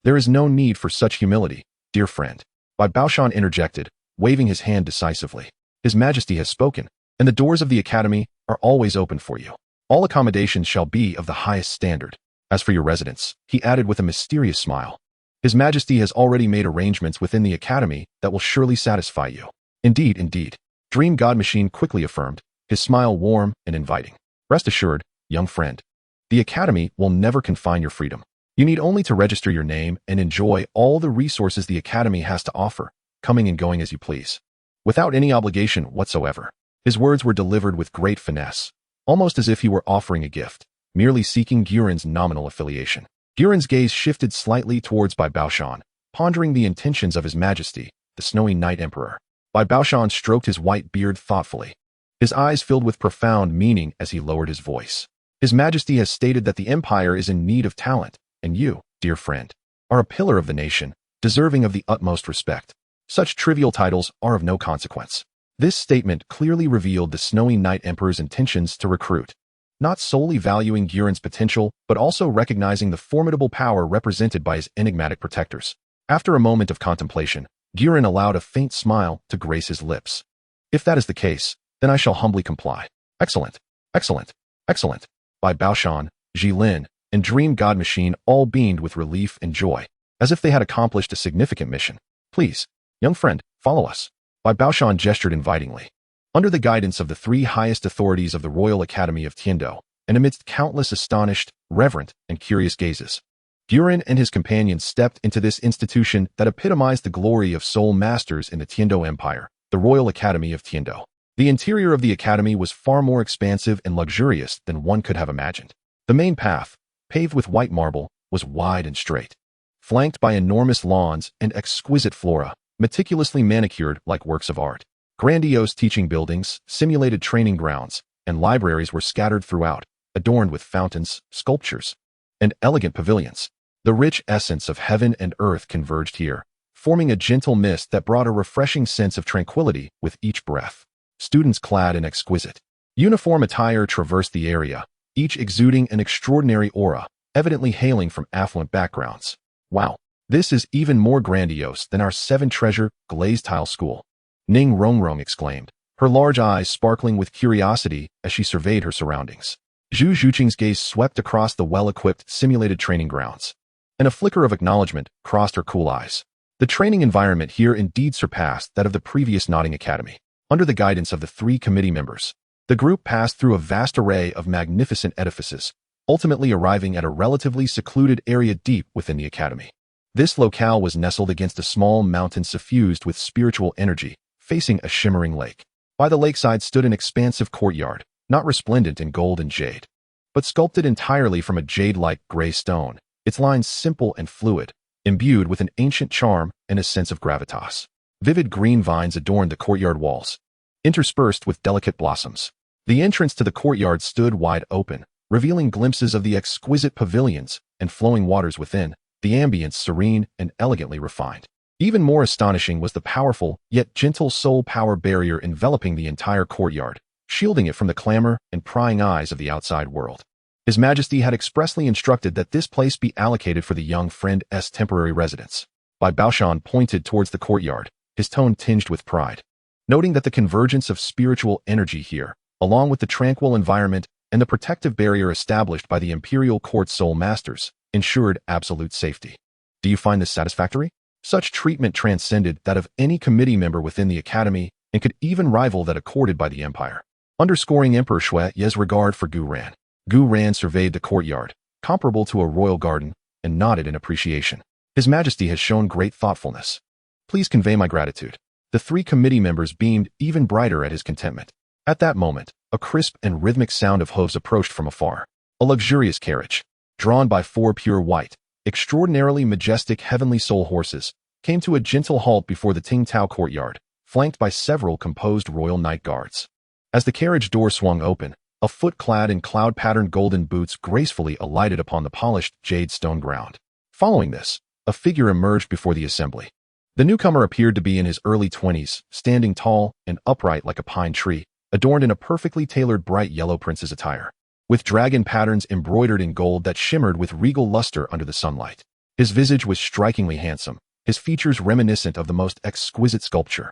A: There is no need for such humility, dear friend. Bai Baoshan interjected, waving his hand decisively. His Majesty has spoken, and the doors of the academy are always open for you. All accommodations shall be of the highest standard. As for your residence, he added with a mysterious smile, His Majesty has already made arrangements within the academy that will surely satisfy you. Indeed, indeed, Dream God Machine quickly affirmed, his smile warm and inviting. Rest assured, young friend, the academy will never confine your freedom. You need only to register your name and enjoy all the resources the Academy has to offer, coming and going as you please, without any obligation whatsoever. His words were delivered with great finesse, almost as if he were offering a gift, merely seeking Gu Yuen's nominal affiliation. Gu Yuen's gaze shifted slightly towards Bai Baoshan, pondering the intentions of His Majesty, the Snowy Night Emperor. Bai Baoshan stroked his white beard thoughtfully. His eyes filled with profound meaning as he lowered his voice. His Majesty has stated that the Empire is in need of talent, and you, dear friend, are a pillar of the nation, deserving of the utmost respect. Such trivial titles are of no consequence. This statement clearly revealed the Snowy Night Emperor's intentions to recruit, not solely valuing Gu Yuen's potential, but also recognizing the formidable power represented by his enigmatic protectors. After a moment of contemplation, Gu Yuen allowed a faint smile to grace his lips. If that is the case, then I shall humbly comply. Excellent, excellent, excellent. Bai Baoshan, Jilin, and Dream God Machine all beamed with relief and joy, as if they had accomplished a significant mission. Please, young friend, follow us. Bai Baoshan gestured invitingly. Under the guidance of the three highest authorities of the Royal Academy of Tiando, and amidst countless astonished, reverent, and curious gazes, Gu Yuen and his companions stepped into this institution that epitomized the glory of soul masters in the Tiando Empire, the Royal Academy of Tiando. The interior of the academy was far more expansive and luxurious than one could have imagined. The main path, paved with white marble, was wide and straight, flanked by enormous lawns and exquisite flora, meticulously manicured like works of art. Grandiose teaching buildings, simulated training grounds, and libraries were scattered throughout, adorned with fountains, sculptures, and elegant pavilions. The rich essence of heaven and earth converged here, forming a gentle mist that brought a refreshing sense of tranquility with each breath. Students clad in exquisite uniform attire traversed the area, each exuding an extraordinary aura, evidently hailing from affluent backgrounds. Wow, this is even more grandiose than our seven-treasure glazed tile school, Ning Rongrong exclaimed, her large eyes sparkling with curiosity as she surveyed her surroundings. Zhu Zhuqing's gaze swept across the well-equipped simulated training grounds, and a flicker of acknowledgement crossed her cool eyes. The training environment here indeed surpassed that of the previous Nodding Academy. Under the guidance of the three committee members, the group passed through a vast array of magnificent edifices, ultimately arriving at a relatively secluded area deep within the academy. This locale was nestled against a small mountain suffused with spiritual energy, facing a shimmering lake. By the lakeside stood an expansive courtyard, not resplendent in gold and jade, but sculpted entirely from a jade-like gray stone, its lines simple and fluid, imbued with an ancient charm and a sense of gravitas. Vivid green vines adorned the courtyard walls, interspersed with delicate blossoms. The entrance to the courtyard stood wide open, revealing glimpses of the exquisite pavilions and flowing waters within, the ambience serene and elegantly refined. Even more astonishing was the powerful, yet gentle soul power barrier enveloping the entire courtyard, shielding it from the clamor and prying eyes of the outside world. His Majesty had expressly instructed that this place be allocated for the young friend's temporary residence. Bai Baoshan pointed towards the courtyard, his tone tinged with pride, noting that the convergence of spiritual energy here, along with the tranquil environment and the protective barrier established by the Imperial Court Soul Masters, ensured absolute safety. Do you find this satisfactory? Such treatment transcended that of any committee member within the academy and could even rival that accorded by the Empire. Underscoring Emperor Shui's regard for Gu Yuan, Gu Yuan surveyed the courtyard, comparable to a royal garden, and nodded in appreciation. His Majesty has shown great thoughtfulness. Please convey my gratitude. The three committee members beamed even brighter at his contentment. At that moment, a crisp and rhythmic sound of hooves approached from afar. A luxurious carriage, drawn by four pure white, extraordinarily majestic heavenly soul horses, came to a gentle halt before the Ting Tao courtyard, flanked by several composed royal night guards. As the carriage door swung open, a foot clad in cloud-patterned golden boots gracefully alighted upon the polished jade stone ground. Following this, a figure emerged before the assembly. The newcomer appeared to be in his early 20s, standing tall and upright like a pine tree, adorned in a perfectly tailored bright yellow prince's attire, with dragon patterns embroidered in gold that shimmered with regal luster under the sunlight. His visage was strikingly handsome, his features reminiscent of the most exquisite sculpture.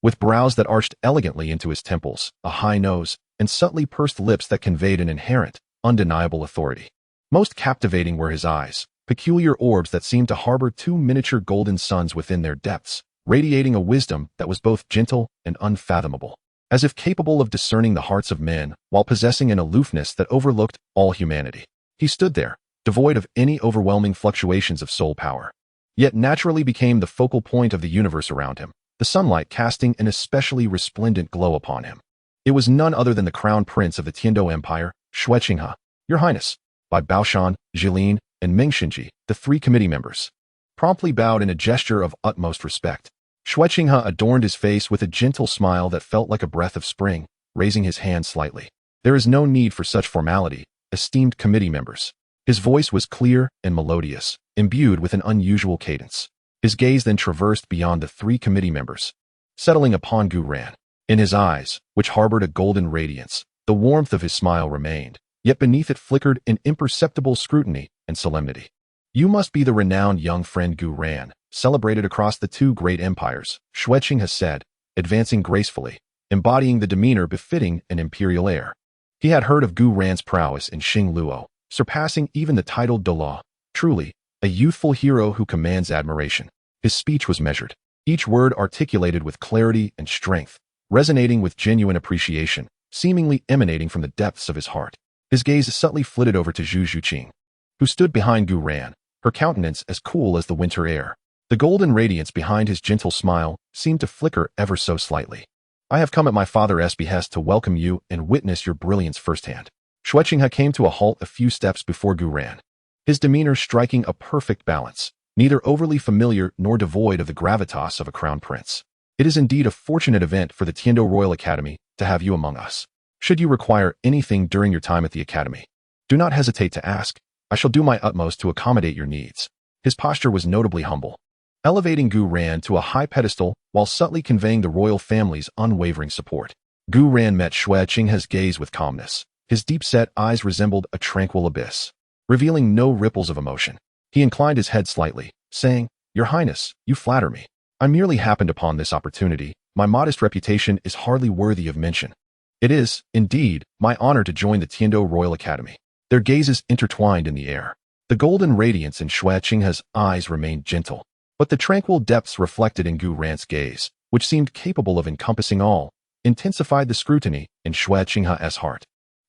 A: With brows that arched elegantly into his temples, a high nose, and subtly pursed lips that conveyed an inherent, undeniable authority. Most captivating were his eyes, peculiar orbs that seemed to harbor two miniature golden suns within their depths, radiating a wisdom that was both gentle and unfathomable, as if capable of discerning the hearts of men while possessing an aloofness that overlooked all humanity. He stood there, devoid of any overwhelming fluctuations of soul power, yet naturally became the focal point of the universe around him, the sunlight casting an especially resplendent glow upon him. It was none other than the crown prince of the Tiando Empire, Xue Qinghe. "Your Highness," by Baoshan, Jilin, and Ming Xinji, the three committee members, promptly bowed in a gesture of utmost respect. Xue Qinghe adorned his face with a gentle smile that felt like a breath of spring, raising his hand slightly. "There is no need for such formality, esteemed committee members." His voice was clear and melodious, imbued with an unusual cadence. His gaze then traversed beyond the three committee members, settling upon Gu Yuena. In his eyes, which harbored a golden radiance, the warmth of his smile remained, yet beneath it flickered an imperceptible scrutiny and solemnity. "You must be the renowned young friend Gu Yuena, celebrated across the two great empires," Xue Qinghe said, advancing gracefully, embodying the demeanor befitting an imperial heir. He had heard of Gu Yuena's prowess in Xing Luo, surpassing even the titled Douluo. Truly, a youthful hero who commands admiration. His speech was measured, each word articulated with clarity and strength, resonating with genuine appreciation, seemingly emanating from the depths of his heart. His gaze subtly flitted over to Zhu Zhuqing, who stood behind Gu Yuena, her countenance as cool as the winter air. The golden radiance behind his gentle smile seemed to flicker ever so slightly. "I have come at my father's behest to welcome you and witness your brilliance firsthand." Xue Qinghe came to a halt a few steps before Gu Yuena, his demeanor striking a perfect balance, neither overly familiar nor devoid of the gravitas of a crown prince. "It is indeed a fortunate event for the Tiando Royal Academy to have you among us. Should you require anything during your time at the Academy, do not hesitate to ask. I shall do my utmost to accommodate your needs." His posture was notably humble, elevating Gu Yuena to a high pedestal while subtly conveying the royal family's unwavering support. Gu Yuena met Xue Qinghe's gaze with calmness. His deep-set eyes resembled a tranquil abyss, revealing no ripples of emotion. He inclined his head slightly, saying, "Your Highness, you flatter me. I merely happened upon this opportunity. My modest reputation is hardly worthy of mention. It is, indeed, my honor to join the Tiando Royal Academy." Their gazes intertwined in the air. The golden radiance in Xue Qinghe's eyes remained gentle, but the tranquil depths reflected in Gu Yuena's gaze, which seemed capable of encompassing all, intensified the scrutiny in Xue Qinghe's heart.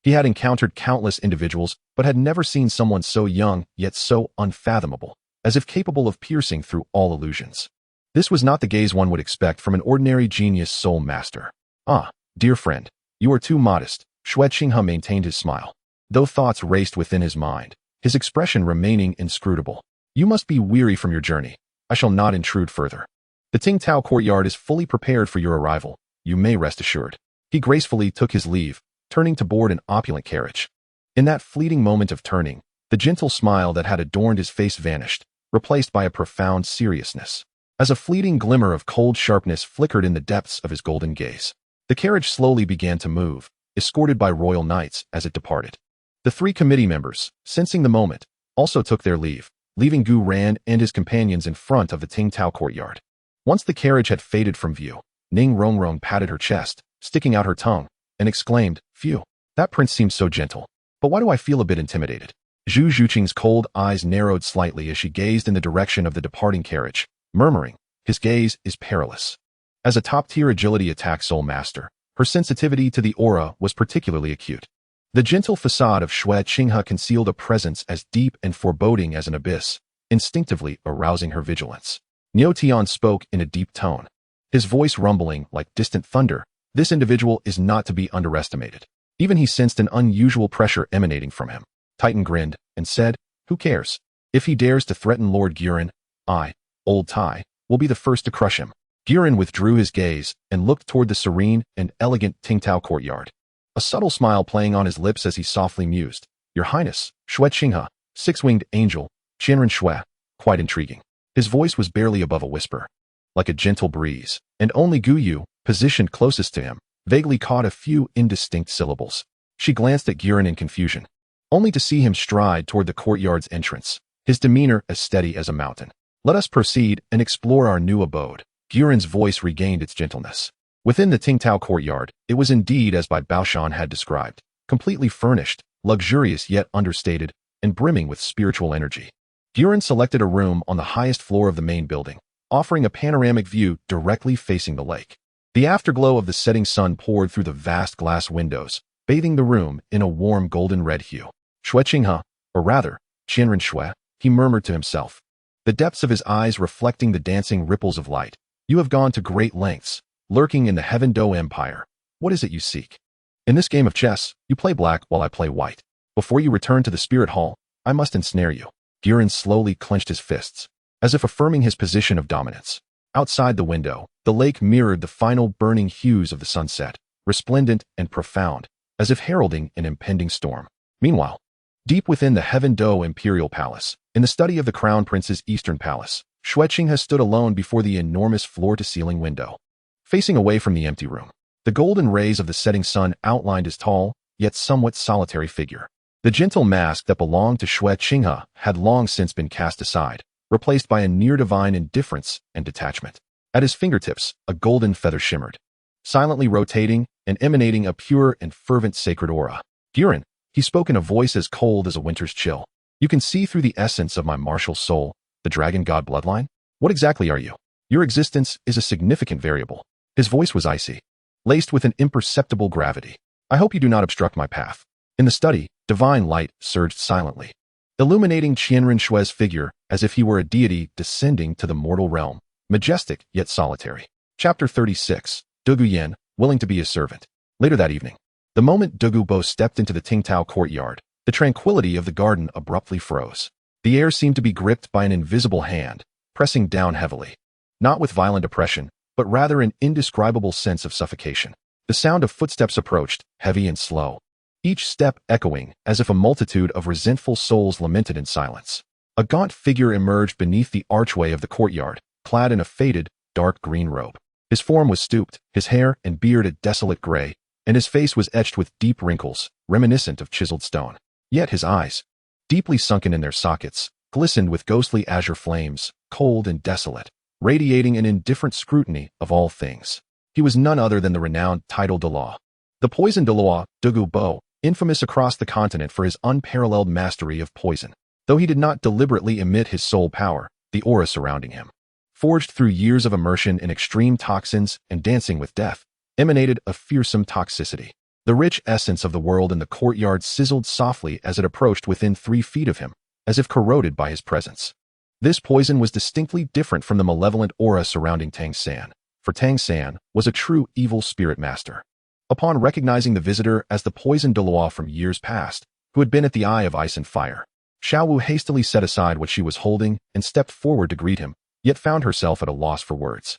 A: He had encountered countless individuals, but had never seen someone so young yet so unfathomable, as if capable of piercing through all illusions. This was not the gaze one would expect from an ordinary genius soul master. "Ah, dear friend, you are too modest." Xue Qinghe maintained his smile, though thoughts raced within his mind, his expression remaining inscrutable. "You must be weary from your journey. I shall not intrude further. The Tingtao courtyard is fully prepared for your arrival. You may rest assured." He gracefully took his leave, turning to board an opulent carriage. In that fleeting moment of turning, the gentle smile that had adorned his face vanished, replaced by a profound seriousness, as a fleeting glimmer of cold sharpness flickered in the depths of his golden gaze. The carriage slowly began to move, escorted by royal knights as it departed. The three committee members, sensing the moment, also took their leave, leaving Gu Yuena and his companions in front of the Tingtao courtyard. Once the carriage had faded from view, Ning Rongrong patted her chest, sticking out her tongue, and exclaimed, "Phew, that prince seems so gentle. But why do I feel a bit intimidated?" Zhu Zhuqing's cold eyes narrowed slightly as she gazed in the direction of the departing carriage, murmuring, "His gaze is perilous." As a top-tier agility attack soul master, her sensitivity to the aura was particularly acute. The gentle facade of Xue Qinghe concealed a presence as deep and foreboding as an abyss, instinctively arousing her vigilance. Niu Tian spoke in a deep tone, his voice rumbling like distant thunder. This individual is not to be underestimated. Even he sensed an unusual pressure emanating from him. Titan grinned and said, "Who cares? If he dares to threaten Lord Gu Yuena, I, old Tai, will be the first to crush him." Gu Yuena withdrew his gaze and looked toward the serene and elegant Tingtao courtyard, a subtle smile playing on his lips as he softly mused, "Your Highness, Xue Qinghe, six-winged angel, Qianren Xue, quite intriguing." His voice was barely above a whisper, like a gentle breeze, and only Gu Yu, positioned closest to him, vaguely caught a few indistinct syllables. She glanced at Gu Yuena in confusion, only to see him stride toward the courtyard's entrance, his demeanor as steady as a mountain. "Let us proceed and explore our new abode." Gu Yuena's voice regained its gentleness. Within the Tingtao courtyard, it was indeed as by Baoshan had described, completely furnished, luxurious yet understated, and brimming with spiritual energy. Gu Yuena selected a room on the highest floor of the main building, offering a panoramic view directly facing the lake. The afterglow of the setting sun poured through the vast glass windows, bathing the room in a warm golden red hue. Xue Qinghe, or rather, Qianren Shui, he murmured to himself, the depths of his eyes reflecting the dancing ripples of light. You have gone to great lengths, lurking in the Heaven Do Empire. What is it you seek? In this game of chess, you play black while I play white. Before you return to the spirit hall, I must ensnare you. Guren slowly clenched his fists, as if affirming his position of dominance. Outside the window, the lake mirrored the final burning hues of the sunset, resplendent and profound, as if heralding an impending storm. Meanwhile, deep within the Heaven Do Imperial Palace, in the study of the Crown Prince's Eastern Palace, Xueqing has stood alone before the enormous floor-to-ceiling window. Facing away from the empty room, the golden rays of the setting sun outlined his tall, yet somewhat solitary figure. The gentle mask that belonged to Xueqing had long since been cast aside, replaced by a near-divine indifference and detachment. At his fingertips, a golden feather shimmered, silently rotating and emanating a pure and fervent sacred aura. Guren, he spoke in a voice as cold as a winter's chill. You can see through the essence of my martial soul, the dragon god bloodline? What exactly are you? Your existence is a significant variable. His voice was icy, laced with an imperceptible gravity. I hope you do not obstruct my path. In the study, divine light surged silently, illuminating Qianren Shui's figure as if he were a deity descending to the mortal realm, majestic yet solitary. Chapter 36, Gu Yuena, willing to be his servant. Later that evening, the moment Gu Bo stepped into the Tingtao courtyard, the tranquility of the garden abruptly froze. The air seemed to be gripped by an invisible hand, pressing down heavily. Not with violent oppression, but rather an indescribable sense of suffocation. The sound of footsteps approached, heavy and slow, each step echoing as if a multitude of resentful souls lamented in silence. A gaunt figure emerged beneath the archway of the courtyard, clad in a faded, dark green robe. His form was stooped, his hair and beard a desolate gray, and his face was etched with deep wrinkles, reminiscent of chiseled stone. Yet his eyes, deeply sunken in their sockets, glistened with ghostly azure flames, cold and desolate, radiating an indifferent scrutiny of all things. He was none other than the renowned title Douluo, the poison Douluo, Gu Bo, infamous across the continent for his unparalleled mastery of poison. Though he did not deliberately emit his soul power, the aura surrounding him, forged through years of immersion in extreme toxins and dancing with death, emanated a fearsome toxicity. The rich essence of the world in the courtyard sizzled softly as it approached within 3 feet of him, as if corroded by his presence. This poison was distinctly different from the malevolent aura surrounding Tang San, for Tang San was a true evil spirit master. Upon recognizing the visitor as the poisoned Douluo from years past, who had been at the Eye of Ice and Fire, Xiaowu hastily set aside what she was holding and stepped forward to greet him, yet found herself at a loss for words.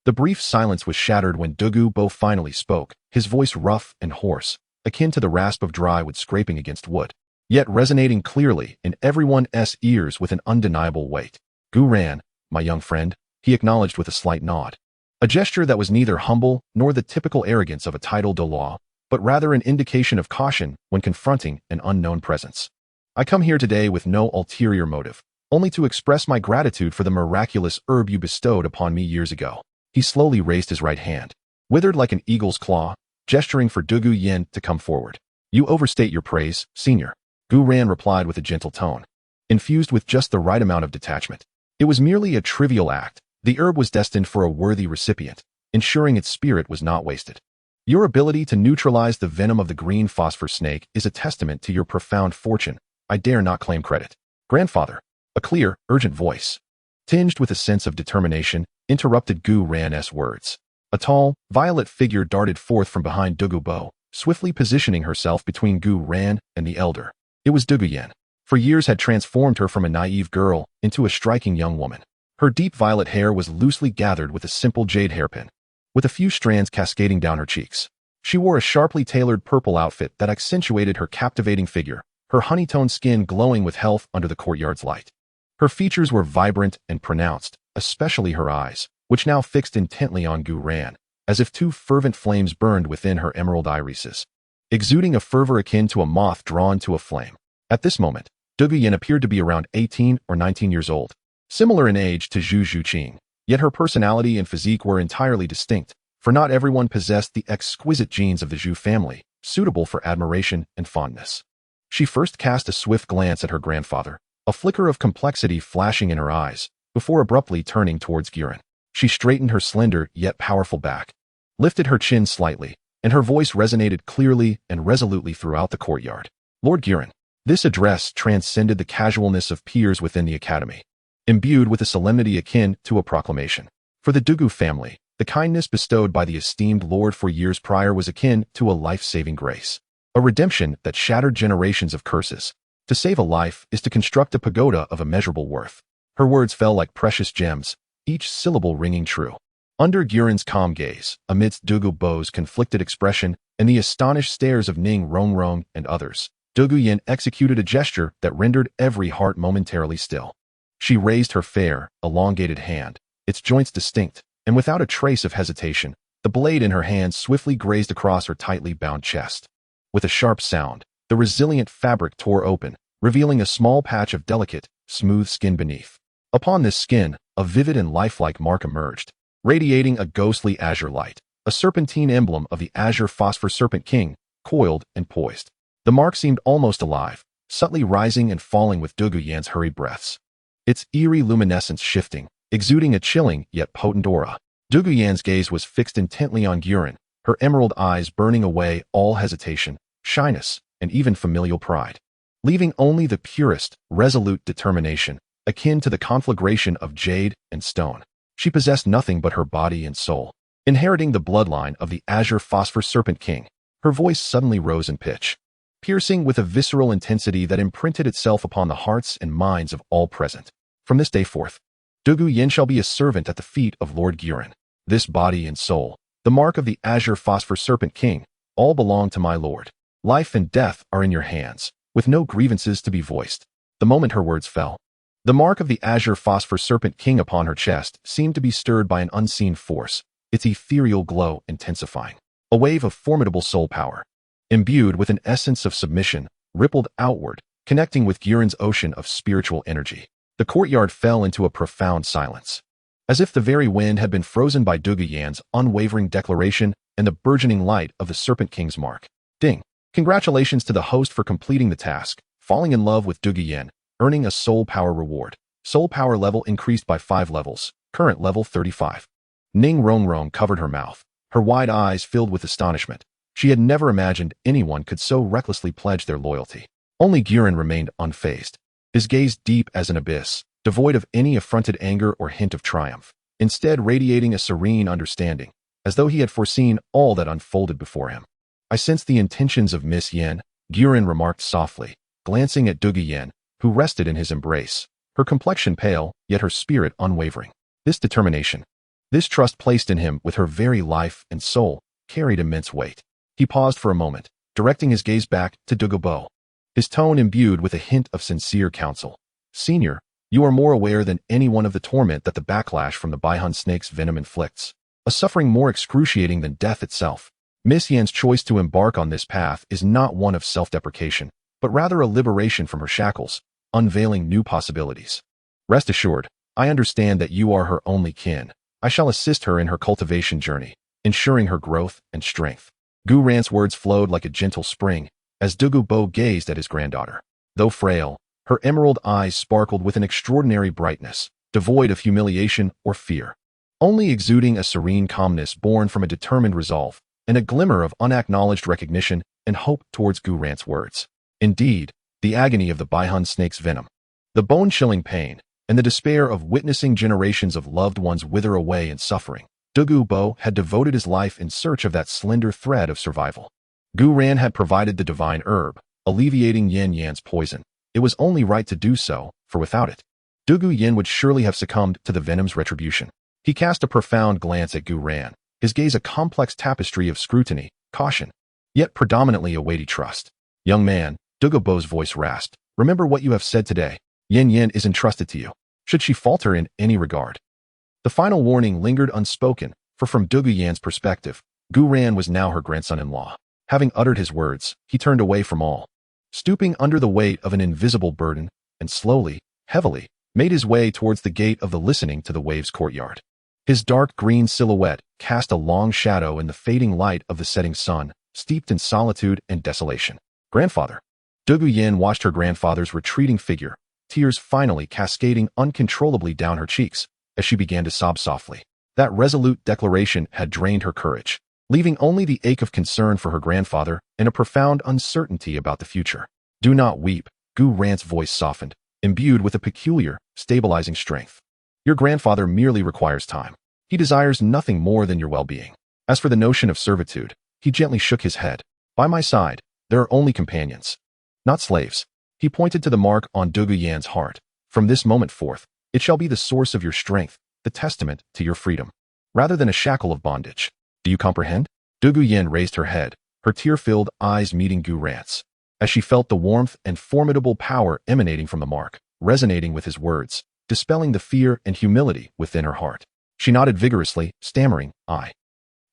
A: The brief silence was shattered when Gu Bo finally spoke, his voice rough and hoarse, akin to the rasp of dry wood scraping against wood, yet resonating clearly in everyone's ears with an undeniable weight. Gu Ran, my young friend, he acknowledged with a slight nod. A gesture that was neither humble nor the typical arrogance of a title Douluo, but rather an indication of caution when confronting an unknown presence. I come here today with no ulterior motive, only to express my gratitude for the miraculous herb you bestowed upon me years ago. He slowly raised his right hand, withered like an eagle's claw, gesturing for Gu Yuena to come forward. You overstate your praise, senior. Gu Ran replied with a gentle tone, infused with just the right amount of detachment. It was merely a trivial act. The herb was destined for a worthy recipient, ensuring its spirit was not wasted. Your ability to neutralize the venom of the green phosphor snake is a testament to your profound fortune. I dare not claim credit. Grandfather, a clear, urgent voice, tinged with a sense of determination, interrupted Gu Ran's words. A tall, violet figure darted forth from behind Gu Bo, swiftly positioning herself between Gu Ran and the elder. It was Gu Yuena. For years had transformed her from a naive girl into a striking young woman. Her deep violet hair was loosely gathered with a simple jade hairpin, with a few strands cascading down her cheeks. She wore a sharply tailored purple outfit that accentuated her captivating figure, her honey-toned skin glowing with health under the courtyard's light. Her features were vibrant and pronounced, especially her eyes, which now fixed intently on Gu Ran, as if 2 fervent flames burned within her emerald irises, exuding a fervor akin to a moth drawn to a flame. At this moment, Gu Yuena appeared to be around 18 or 19 years old, similar in age to Zhu Zhuqing, yet her personality and physique were entirely distinct, for not everyone possessed the exquisite genes of the Zhu family, suitable for admiration and fondness. She first cast a swift glance at her grandfather, a flicker of complexity flashing in her eyes, before abruptly turning towards Guren. She straightened her slender yet powerful back, lifted her chin slightly, and her voice resonated clearly and resolutely throughout the courtyard. Lord Guren, This address transcended the casualness of peers within the academy, imbued with a solemnity akin to a proclamation. For the Dugu family, the kindness bestowed by the esteemed lord for years prior was akin to a life-saving grace, a redemption that shattered generations of curses. To save a life is to construct a pagoda of immeasurable worth. Her words fell like precious gems, each syllable ringing true. Under Gu Yuena's calm gaze, amidst Douluo Bo's conflicted expression, and the astonished stares of Ning Rongrong and others, Gu Yuena executed a gesture that rendered every heart momentarily still. She raised her fair, elongated hand, its joints distinct, and without a trace of hesitation, the blade in her hand swiftly grazed across her tightly bound chest. With a sharp sound, the resilient fabric tore open, revealing a small patch of delicate, smooth skin beneath. Upon this skin, a vivid and lifelike mark emerged, radiating a ghostly azure light, a serpentine emblem of the azure phosphor serpent king, coiled and poised. The mark seemed almost alive, subtly rising and falling with Gu Yuena's hurried breaths. Its eerie luminescence shifting, exuding a chilling yet potent aura. Gu Yuena's gaze was fixed intently on Gu Yuena, her emerald eyes burning away all hesitation, shyness, and even familial pride, leaving only the purest, resolute determination, akin to the conflagration of jade and stone. She possessed nothing but her body and soul, inheriting the bloodline of the azure phosphor serpent king. Her voice suddenly rose in pitch, piercing with a visceral intensity that imprinted itself upon the hearts and minds of all present. From this day forth, Gu Yuena shall be a servant at the feet of Lord Gu Yuena. This body and soul, the mark of the azure phosphor serpent king, all belong to my lord. Life and death are in your hands, with no grievances to be voiced. The moment her words fell, the mark of the azure phosphor serpent king upon her chest seemed to be stirred by an unseen force, its ethereal glow intensifying. A wave of formidable soul power, imbued with an essence of submission, rippled outward, connecting with Gu Yuena's ocean of spiritual energy. The courtyard fell into a profound silence, as if the very wind had been frozen by Gu Yuena's unwavering declaration and the burgeoning light of the Serpent King's mark. Ding! Congratulations to the host for completing the task, falling in love with Gu Yuena, earning a soul power reward. Soul power level increased by 5 levels, current level 35. Ning Rongrong covered her mouth, her wide eyes filled with astonishment. She had never imagined anyone could so recklessly pledge their loyalty. Only Gu Yuena remained unfazed, his gaze deep as an abyss, devoid of any affronted anger or hint of triumph, instead radiating a serene understanding, as though he had foreseen all that unfolded before him. I sense the intentions of Miss Yen, Gu Yuena remarked softly, glancing at Gu Yuena, who rested in his embrace, her complexion pale, yet her spirit unwavering. This determination, this trust placed in him with her very life and soul, carried immense weight. He paused for a moment, directing his gaze back to Douluo Bo, his tone imbued with a hint of sincere counsel. Senior, you are more aware than anyone of the torment that the backlash from the Baihun snake's venom inflicts, a suffering more excruciating than death itself. Miss Yan's choice to embark on this path is not one of self-deprecation, but rather a liberation from her shackles, unveiling new possibilities. Rest assured, I understand that you are her only kin. I shall assist her in her cultivation journey, ensuring her growth and strength. Gu Yuena's words flowed like a gentle spring, as Douluo Bo gazed at his granddaughter. Though frail, her emerald eyes sparkled with an extraordinary brightness, devoid of humiliation or fear, only exuding a serene calmness born from a determined resolve, and a glimmer of unacknowledged recognition and hope towards Gu Yuena's words. Indeed, the agony of the Baihun snake's venom, the bone-chilling pain, and the despair of witnessing generations of loved ones wither away in suffering. Douluo Bo had devoted his life in search of that slender thread of survival. Gu Yuena had provided the divine herb, alleviating Yan Yan's poison. It was only right to do so, for without it, Gu Yuena would surely have succumbed to the venom's retribution. He cast a profound glance at Gu Yuena, his gaze a complex tapestry of scrutiny, caution, yet predominantly a weighty trust. Young man, Douluo Bo's voice rasped, remember what you have said today. Yan Yan is entrusted to you. Should she falter in any regard? The final warning lingered unspoken, for from Gu Yuena's perspective, Gu Yuena was now her grandson-in-law. Having uttered his words, he turned away from all, stooping under the weight of an invisible burden, and slowly, heavily, made his way towards the gate of the listening to the waves courtyard. His dark green silhouette cast a long shadow in the fading light of the setting sun, steeped in solitude and desolation. Grandfather. Gu Yuena watched her grandfather's retreating figure, tears finally cascading uncontrollably down her cheeks, as she began to sob softly. That resolute declaration had drained her courage, leaving only the ache of concern for her grandfather and a profound uncertainty about the future. Do not weep, Gu Rant's voice softened, imbued with a peculiar, stabilizing strength. Your grandfather merely requires time. He desires nothing more than your well-being. As for the notion of servitude, he gently shook his head. By my side, there are only companions, not slaves. He pointed to the mark on Gu Yuen's heart. From this moment forth, it shall be the source of your strength, the testament to your freedom, rather than a shackle of bondage. Do you comprehend? Gu Yuena raised her head, her tear-filled eyes meeting Gu Rant's, as she felt the warmth and formidable power emanating from the mark, resonating with his words, dispelling the fear and humility within her heart. She nodded vigorously, stammering, I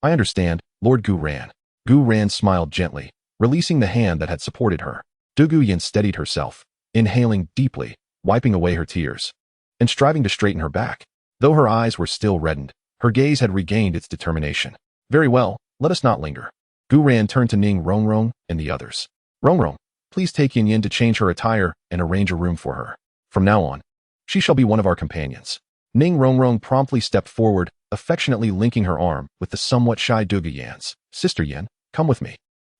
A: understand, Lord Gu Yuena. Gu Yuena smiled gently, releasing the hand that had supported her. Gu Yuena steadied herself, inhaling deeply, wiping away her tears, and striving to straighten her back. Though her eyes were still reddened, her gaze had regained its determination. Very well, let us not linger. Gu Yuena turned to Ning Rongrong and the others. Rongrong, please take Yin Yin to change her attire and arrange a room for her. From now on, she shall be one of our companions. Ning Rongrong promptly stepped forward, affectionately linking her arm with the somewhat shy Gu Yuen's. Sister Yin, come with me.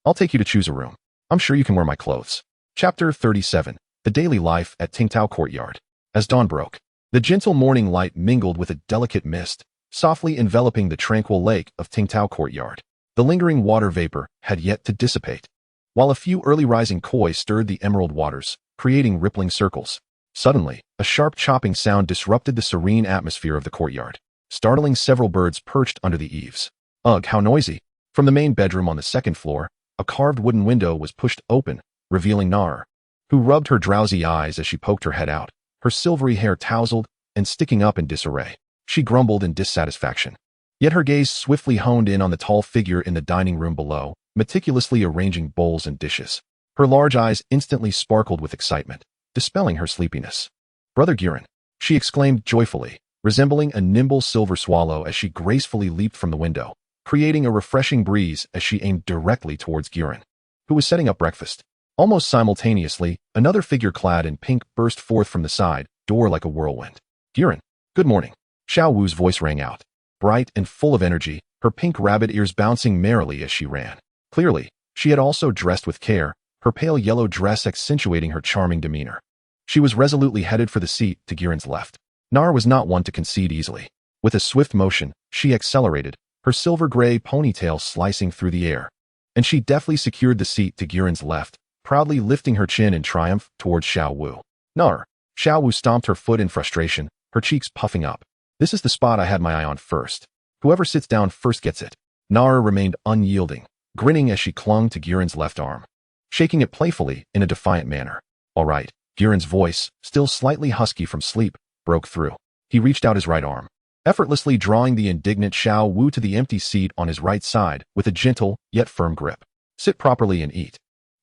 A: I'll take you to choose a room. I'm sure you can wear my clothes. Chapter 37. The Daily Life at Tingtao Courtyard. As dawn broke, the gentle morning light mingled with a delicate mist, softly enveloping the tranquil lake of Tingtao Courtyard. The lingering water vapor had yet to dissipate, while a few early rising koi stirred the emerald waters, creating rippling circles. Suddenly, a sharp chopping sound disrupted the serene atmosphere of the courtyard, startling several birds perched under the eaves. Ugh, how noisy! From the main bedroom on the second floor, a carved wooden window was pushed open, revealing Nar, who rubbed her drowsy eyes as she poked her head out, her silvery hair tousled and sticking up in disarray. She grumbled in dissatisfaction. Yet her gaze swiftly honed in on the tall figure in the dining room below, meticulously arranging bowls and dishes. Her large eyes instantly sparkled with excitement, dispelling her sleepiness. Brother Guren, she exclaimed joyfully, resembling a nimble silver swallow as she gracefully leaped from the window, creating a refreshing breeze as she aimed directly towards Guren, who was setting up breakfast. Almost simultaneously, another figure clad in pink burst forth from the side door like a whirlwind. Guren, good morning. Xiao Wu's voice rang out, bright and full of energy, her pink rabbit ears bouncing merrily as she ran. Clearly, she had also dressed with care, her pale yellow dress accentuating her charming demeanor. She was resolutely headed for the seat to Guren's left. Nar was not one to concede easily. With a swift motion, she accelerated, her silver-gray ponytail slicing through the air, and she deftly secured the seat to Guren's left, proudly lifting her chin in triumph towards Xiao Wu. Nar! Xiao Wu stomped her foot in frustration, her cheeks puffing up. This is the spot I had my eye on first. Whoever sits down first gets it. Nara remained unyielding, grinning as she clung to Guren's left arm, shaking it playfully in a defiant manner. All right, Guren's voice, still slightly husky from sleep, broke through. He reached out his right arm, effortlessly drawing the indignant Xiao Wu to the empty seat on his right side with a gentle yet firm grip. Sit properly and eat.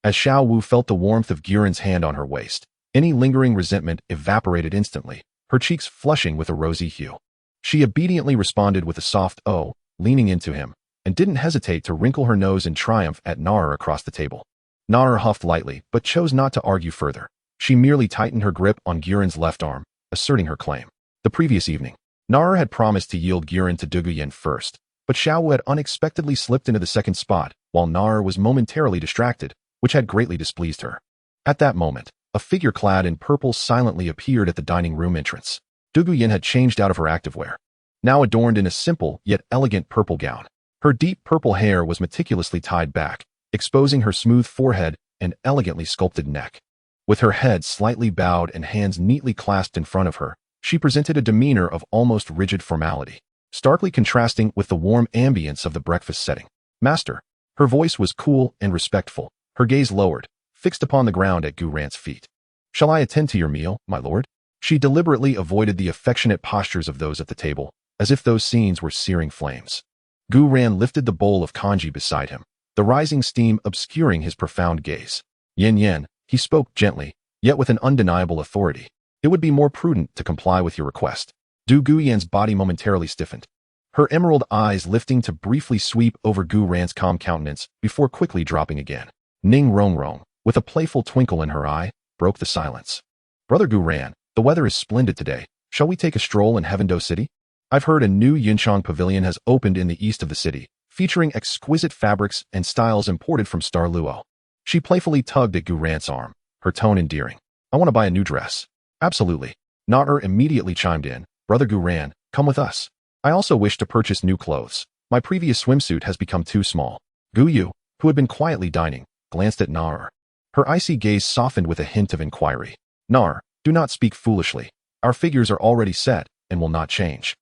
A: As Xiao Wu felt the warmth of Guren's hand on her waist, any lingering resentment evaporated instantly, her cheeks flushing with a rosy hue. She obediently responded with a soft "oh," leaning into him, and didn't hesitate to wrinkle her nose in triumph at Nara across the table. Nara huffed lightly, but chose not to argue further. She merely tightened her grip on Guren's left arm, asserting her claim. The previous evening, Nara had promised to yield Guren to Gu Yuena first, but Xiao Wu had unexpectedly slipped into the second spot, while Nara was momentarily distracted, which had greatly displeased her. At that moment, a figure clad in purple silently appeared at the dining room entrance. Gu Yuena had changed out of her activewear, now adorned in a simple yet elegant purple gown. Her deep purple hair was meticulously tied back, exposing her smooth forehead and elegantly sculpted neck. With her head slightly bowed and hands neatly clasped in front of her, she presented a demeanor of almost rigid formality, starkly contrasting with the warm ambience of the breakfast setting. Master. Her voice was cool and respectful, her gaze lowered, fixed upon the ground at Gu Rant's feet. Shall I attend to your meal, my lord? She deliberately avoided the affectionate postures of those at the table, as if those scenes were searing flames. Gu Ran lifted the bowl of congee beside him, the rising steam obscuring his profound gaze. Yin Yin, he spoke gently, yet with an undeniable authority. It would be more prudent to comply with your request. Gu Yuen's body momentarily stiffened, her emerald eyes lifting to briefly sweep over Gu Ran's calm countenance before quickly dropping again. Ning Rongrong, with a playful twinkle in her eye, broke the silence. Brother Gu Ran, the weather is splendid today. Shall we take a stroll in Heavendo City? I've heard a new Yunchang pavilion has opened in the east of the city, featuring exquisite fabrics and styles imported from Star Luo. She playfully tugged at Gu Rant's arm, her tone endearing. I want to buy a new dress. Absolutely. Nar immediately chimed in. Brother Gu Ran, come with us. I also wish to purchase new clothes. My previous swimsuit has become too small. Gu Yu, who had been quietly dining, glanced at Nar. Her icy gaze softened with a hint of inquiry. Nar, do not speak foolishly. Our figures are already set and will not change.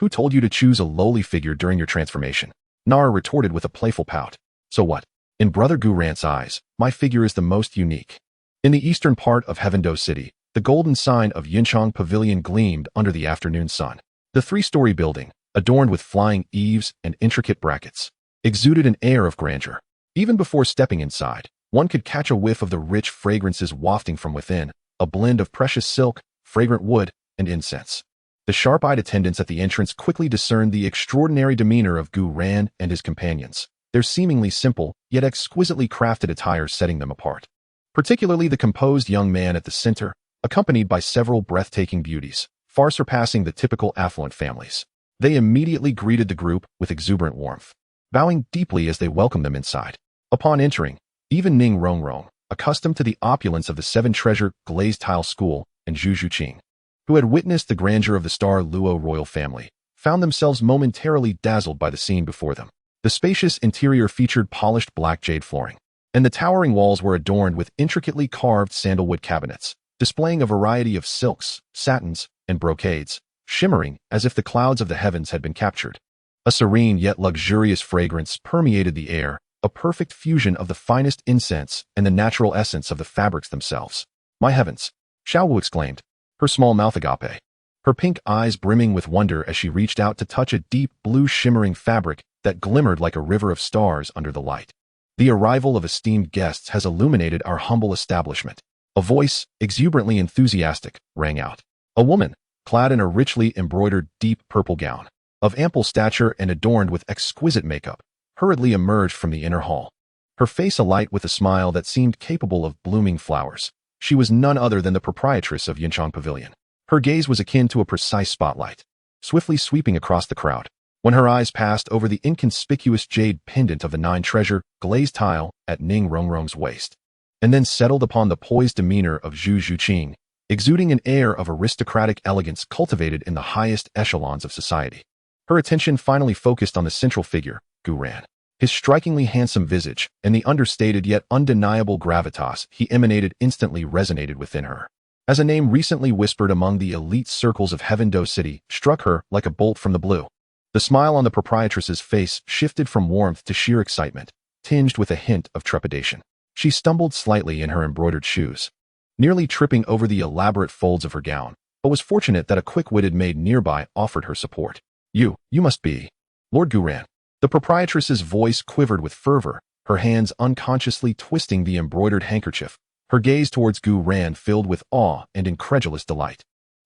A: Who told you to choose a lowly figure during your transformation? Nar retorted with a playful pout. So what? In Brother Gu Ran's eyes, my figure is the most unique. In the eastern part of Heavendo City, the golden sign of Yinchang Pavilion gleamed under the afternoon sun. The three-story building, adorned with flying eaves and intricate brackets, exuded an air of grandeur. Even before stepping inside, one could catch a whiff of the rich fragrances wafting from within, a blend of precious silk, fragrant wood, and incense. The sharp-eyed attendants at the entrance quickly discerned the extraordinary demeanor of Gu Ran and his companions, their seemingly simple, yet exquisitely crafted attire setting them apart. Particularly the composed young man at the center, accompanied by several breathtaking beauties, far surpassing the typical affluent families. They immediately greeted the group with exuberant warmth, bowing deeply as they welcomed them inside. Upon entering, even Ning Rongrong, accustomed to the opulence of the seven-treasure glazed tile school, and Zhu Zhuqing, who had witnessed the grandeur of the Star Luo royal family, found themselves momentarily dazzled by the scene before them. The spacious interior featured polished black jade flooring, and the towering walls were adorned with intricately carved sandalwood cabinets, displaying a variety of silks, satins, and brocades, shimmering as if the clouds of the heavens had been captured. A serene yet luxurious fragrance permeated the air, a perfect fusion of the finest incense and the natural essence of the fabrics themselves. My heavens! Xiao Wu exclaimed, her small mouth agape, her pink eyes brimming with wonder as she reached out to touch a deep blue shimmering fabric that glimmered like a river of stars under the light. The arrival of esteemed guests has illuminated our humble establishment. A voice, exuberantly enthusiastic, rang out. A woman, clad in a richly embroidered deep purple gown, of ample stature and adorned with exquisite makeup, hurriedly emerged from the inner hall. Her face alight with a smile that seemed capable of blooming flowers. She was none other than the proprietress of Yinchang Pavilion. Her gaze was akin to a precise spotlight, swiftly sweeping across the crowd. When her eyes passed over the inconspicuous jade pendant of the nine-treasure glazed tile at Ning Rongrong's waist, and then settled upon the poised demeanor of Zhu Zhuqing, exuding an air of aristocratic elegance cultivated in the highest echelons of society. Her attention finally focused on the central figure, Gu Ran. His strikingly handsome visage and the understated yet undeniable gravitas he emanated instantly resonated within her. As a name recently whispered among the elite circles of Heavendo City struck her like a bolt from the blue. The smile on the proprietress's face shifted from warmth to sheer excitement, tinged with a hint of trepidation. She stumbled slightly in her embroidered shoes, nearly tripping over the elaborate folds of her gown, but was fortunate that a quick-witted maid nearby offered her support. You must be Lord Gu Ran. The proprietress's voice quivered with fervor, her hands unconsciously twisting the embroidered handkerchief, her gaze towards Gu Ran filled with awe and incredulous delight.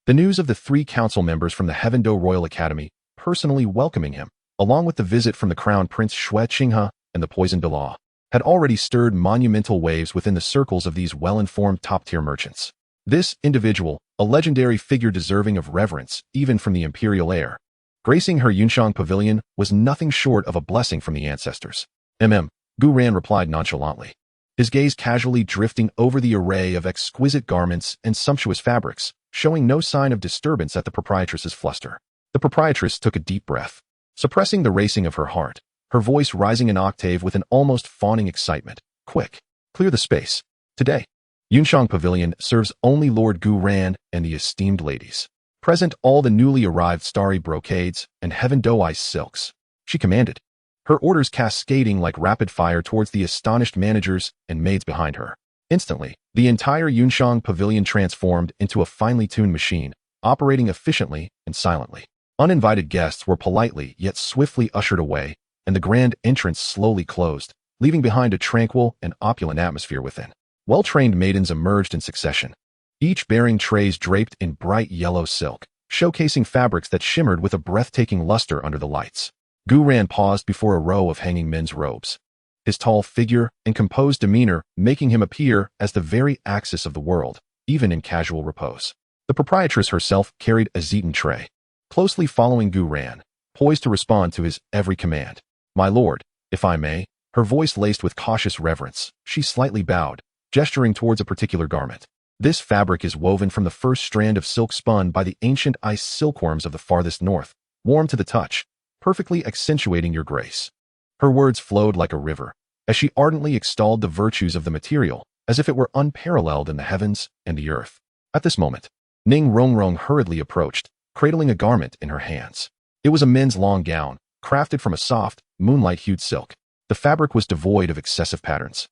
A: The news of the 3 council members from the Heavendo Royal Academy personally welcoming him, along with the visit from the Crown Prince Xue Qinghe and the Poison Douluo, had already stirred monumental waves within the circles of these well-informed top-tier merchants. This individual, a legendary figure deserving of reverence even from the imperial heir, gracing her Yunshang Pavilion was nothing short of a blessing from the ancestors. Gu Ran replied nonchalantly, his gaze casually drifting over the array of exquisite garments and sumptuous fabrics, showing no sign of disturbance at the proprietress's fluster. The proprietress took a deep breath, suppressing the racing of her heart, her voice rising an octave with an almost fawning excitement. Quick, clear the space. Today, Yunshang Pavilion serves only Lord Gu Ran and the esteemed ladies. Present all the newly arrived starry brocades and Heavendo silks. She commanded, her orders cascading like rapid fire towards the astonished managers and maids behind her. Instantly, the entire Yunshang Pavilion transformed into a finely tuned machine, operating efficiently and silently. Uninvited guests were politely yet swiftly ushered away, and the grand entrance slowly closed, leaving behind a tranquil and opulent atmosphere within. Well-trained maidens emerged in succession, each bearing trays draped in bright yellow silk, showcasing fabrics that shimmered with a breathtaking luster under the lights. Gu Ran paused before a row of hanging men's robes, his tall figure and composed demeanor making him appear as the very axis of the world, even in casual repose. The proprietress herself carried a Zeton tray, closely following Gu Ran, poised to respond to his every command. My lord, if I may, her voice laced with cautious reverence, she slightly bowed, gesturing towards a particular garment. This fabric is woven from the first strand of silk spun by the ancient ice silkworms of the farthest north, warm to the touch, perfectly accentuating your grace. Her words flowed like a river, as she ardently extolled the virtues of the material, as if it were unparalleled in the heavens and the earth. At this moment, Ning Rongrong hurriedly approached, cradling a garment in her hands. It was a men's long gown, crafted from a soft, moonlight-hued silk. The fabric was devoid of excessive patterns.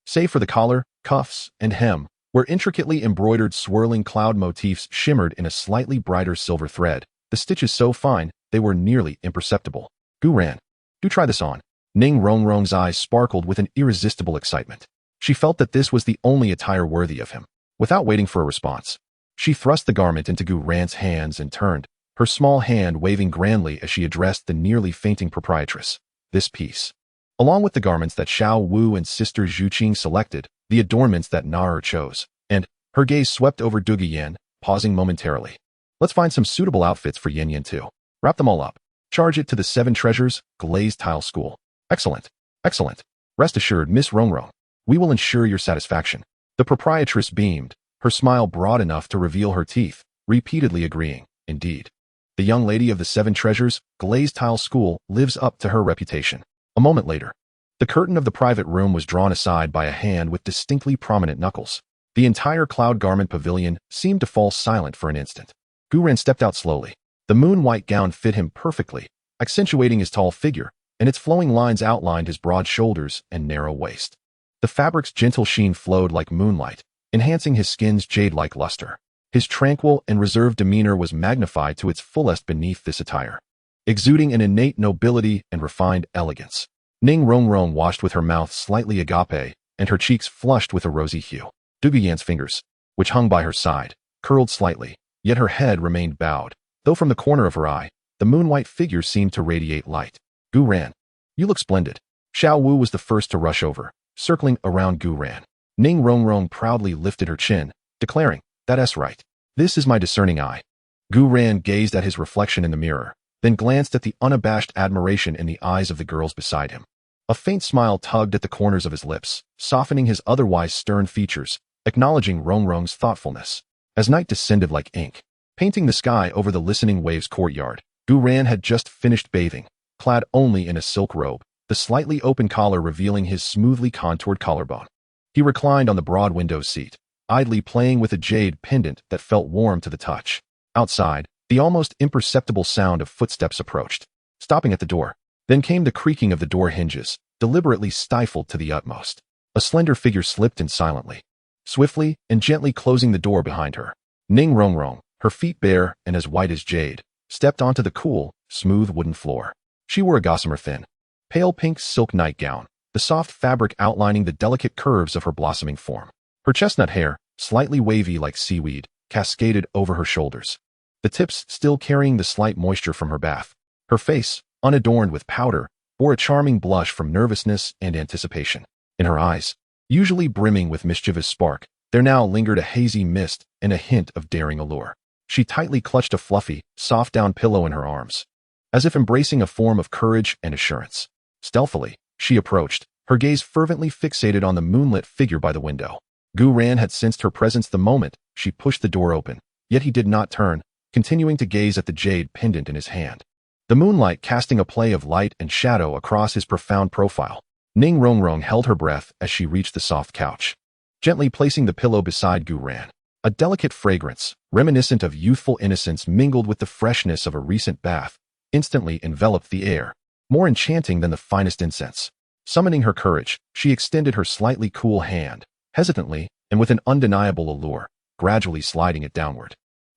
A: Save for the collar, cuffs, and hem, where intricately embroidered swirling cloud motifs shimmered in a slightly brighter silver thread, the stitches so fine they were nearly imperceptible. Gu ran. Do try this on. Ning Rongrong's eyes sparkled with an irresistible excitement. She felt that this was the only attire worthy of him. Without waiting for a response, she thrust the garment into Gu Ran's hands and turned, her small hand waving grandly as she addressed the nearly fainting proprietress. This piece, along with the garments that Xiao Wu and Sister Zhu Qing selected, the adornments that Na Er chose, and her gaze swept over Gu Yuena, pausing momentarily. Let's find some suitable outfits for Yin Yin too. Wrap them all up. Charge it to the 7 Treasures, Glazed Tile School. Excellent. Excellent. Rest assured, Miss Rongrong, we will ensure your satisfaction. The proprietress beamed, her smile broad enough to reveal her teeth, repeatedly agreeing, indeed. The young lady of the 7 Treasures, Glazed Tile School, lives up to her reputation. A moment later, the curtain of the private room was drawn aside by a hand with distinctly prominent knuckles. The entire cloud garment pavilion seemed to fall silent for an instant. Gu Ran stepped out slowly. The moon-white gown fit him perfectly, accentuating his tall figure, and its flowing lines outlined his broad shoulders and narrow waist. The fabric's gentle sheen flowed like moonlight, enhancing his skin's jade-like luster. His tranquil and reserved demeanor was magnified to its fullest beneath this attire, exuding an innate nobility and refined elegance. Ning Rongrong washed with her mouth slightly agape and her cheeks flushed with a rosy hue. Gu Yuen's fingers, which hung by her side, curled slightly, yet her head remained bowed, though from the corner of her eye, the moon-white figure seemed to radiate light. Gu Ran, you look splendid. Xiao Wu was the first to rush over, circling around Gu Ran. Ning Rongrong proudly lifted her chin, declaring, "That's right. This is my discerning eye." Gu Ran gazed at his reflection in the mirror, then glanced at the unabashed admiration in the eyes of the girls beside him. A faint smile tugged at the corners of his lips, softening his otherwise stern features, acknowledging Rongrong's thoughtfulness. As night descended like ink, painting the sky over the listening waves courtyard, Gu Ran had just finished bathing, clad only in a silk robe, the slightly open collar revealing his smoothly contoured collarbone. He reclined on the broad window seat, idly playing with a jade pendant that felt warm to the touch. Outside, the almost imperceptible sound of footsteps approached, stopping at the door. Then came the creaking of the door hinges, deliberately stifled to the utmost. A slender figure slipped in silently, swiftly and gently closing the door behind her. Ning Rongrong, her feet bare and as white as jade, stepped onto the cool, smooth wooden floor. She wore a gossamer thin, pale pink silk nightgown, the soft fabric outlining the delicate curves of her blossoming form. Her chestnut hair, slightly wavy like seaweed, cascaded over her shoulders, the tips still carrying the slight moisture from her bath. Her face, unadorned with powder, bore a charming blush from nervousness and anticipation. In her eyes, usually brimming with mischievous spark, there now lingered a hazy mist and a hint of daring allure. She tightly clutched a fluffy, soft down pillow in her arms, as if embracing a form of courage and assurance. Stealthily, she approached, her gaze fervently fixated on the moonlit figure by the window. Gu Ran had sensed her presence the moment she pushed the door open, yet he did not turn, continuing to gaze at the jade pendant in his hand. The moonlight casting a play of light and shadow across his profound profile. Ning Rongrong held her breath as she reached the soft couch, gently placing the pillow beside Gu Ran. A delicate fragrance, reminiscent of youthful innocence mingled with the freshness of a recent bath, instantly enveloped the air, more enchanting than the finest incense. Summoning her courage, she extended her slightly cool hand, hesitantly and with an undeniable allure, gradually sliding it downward.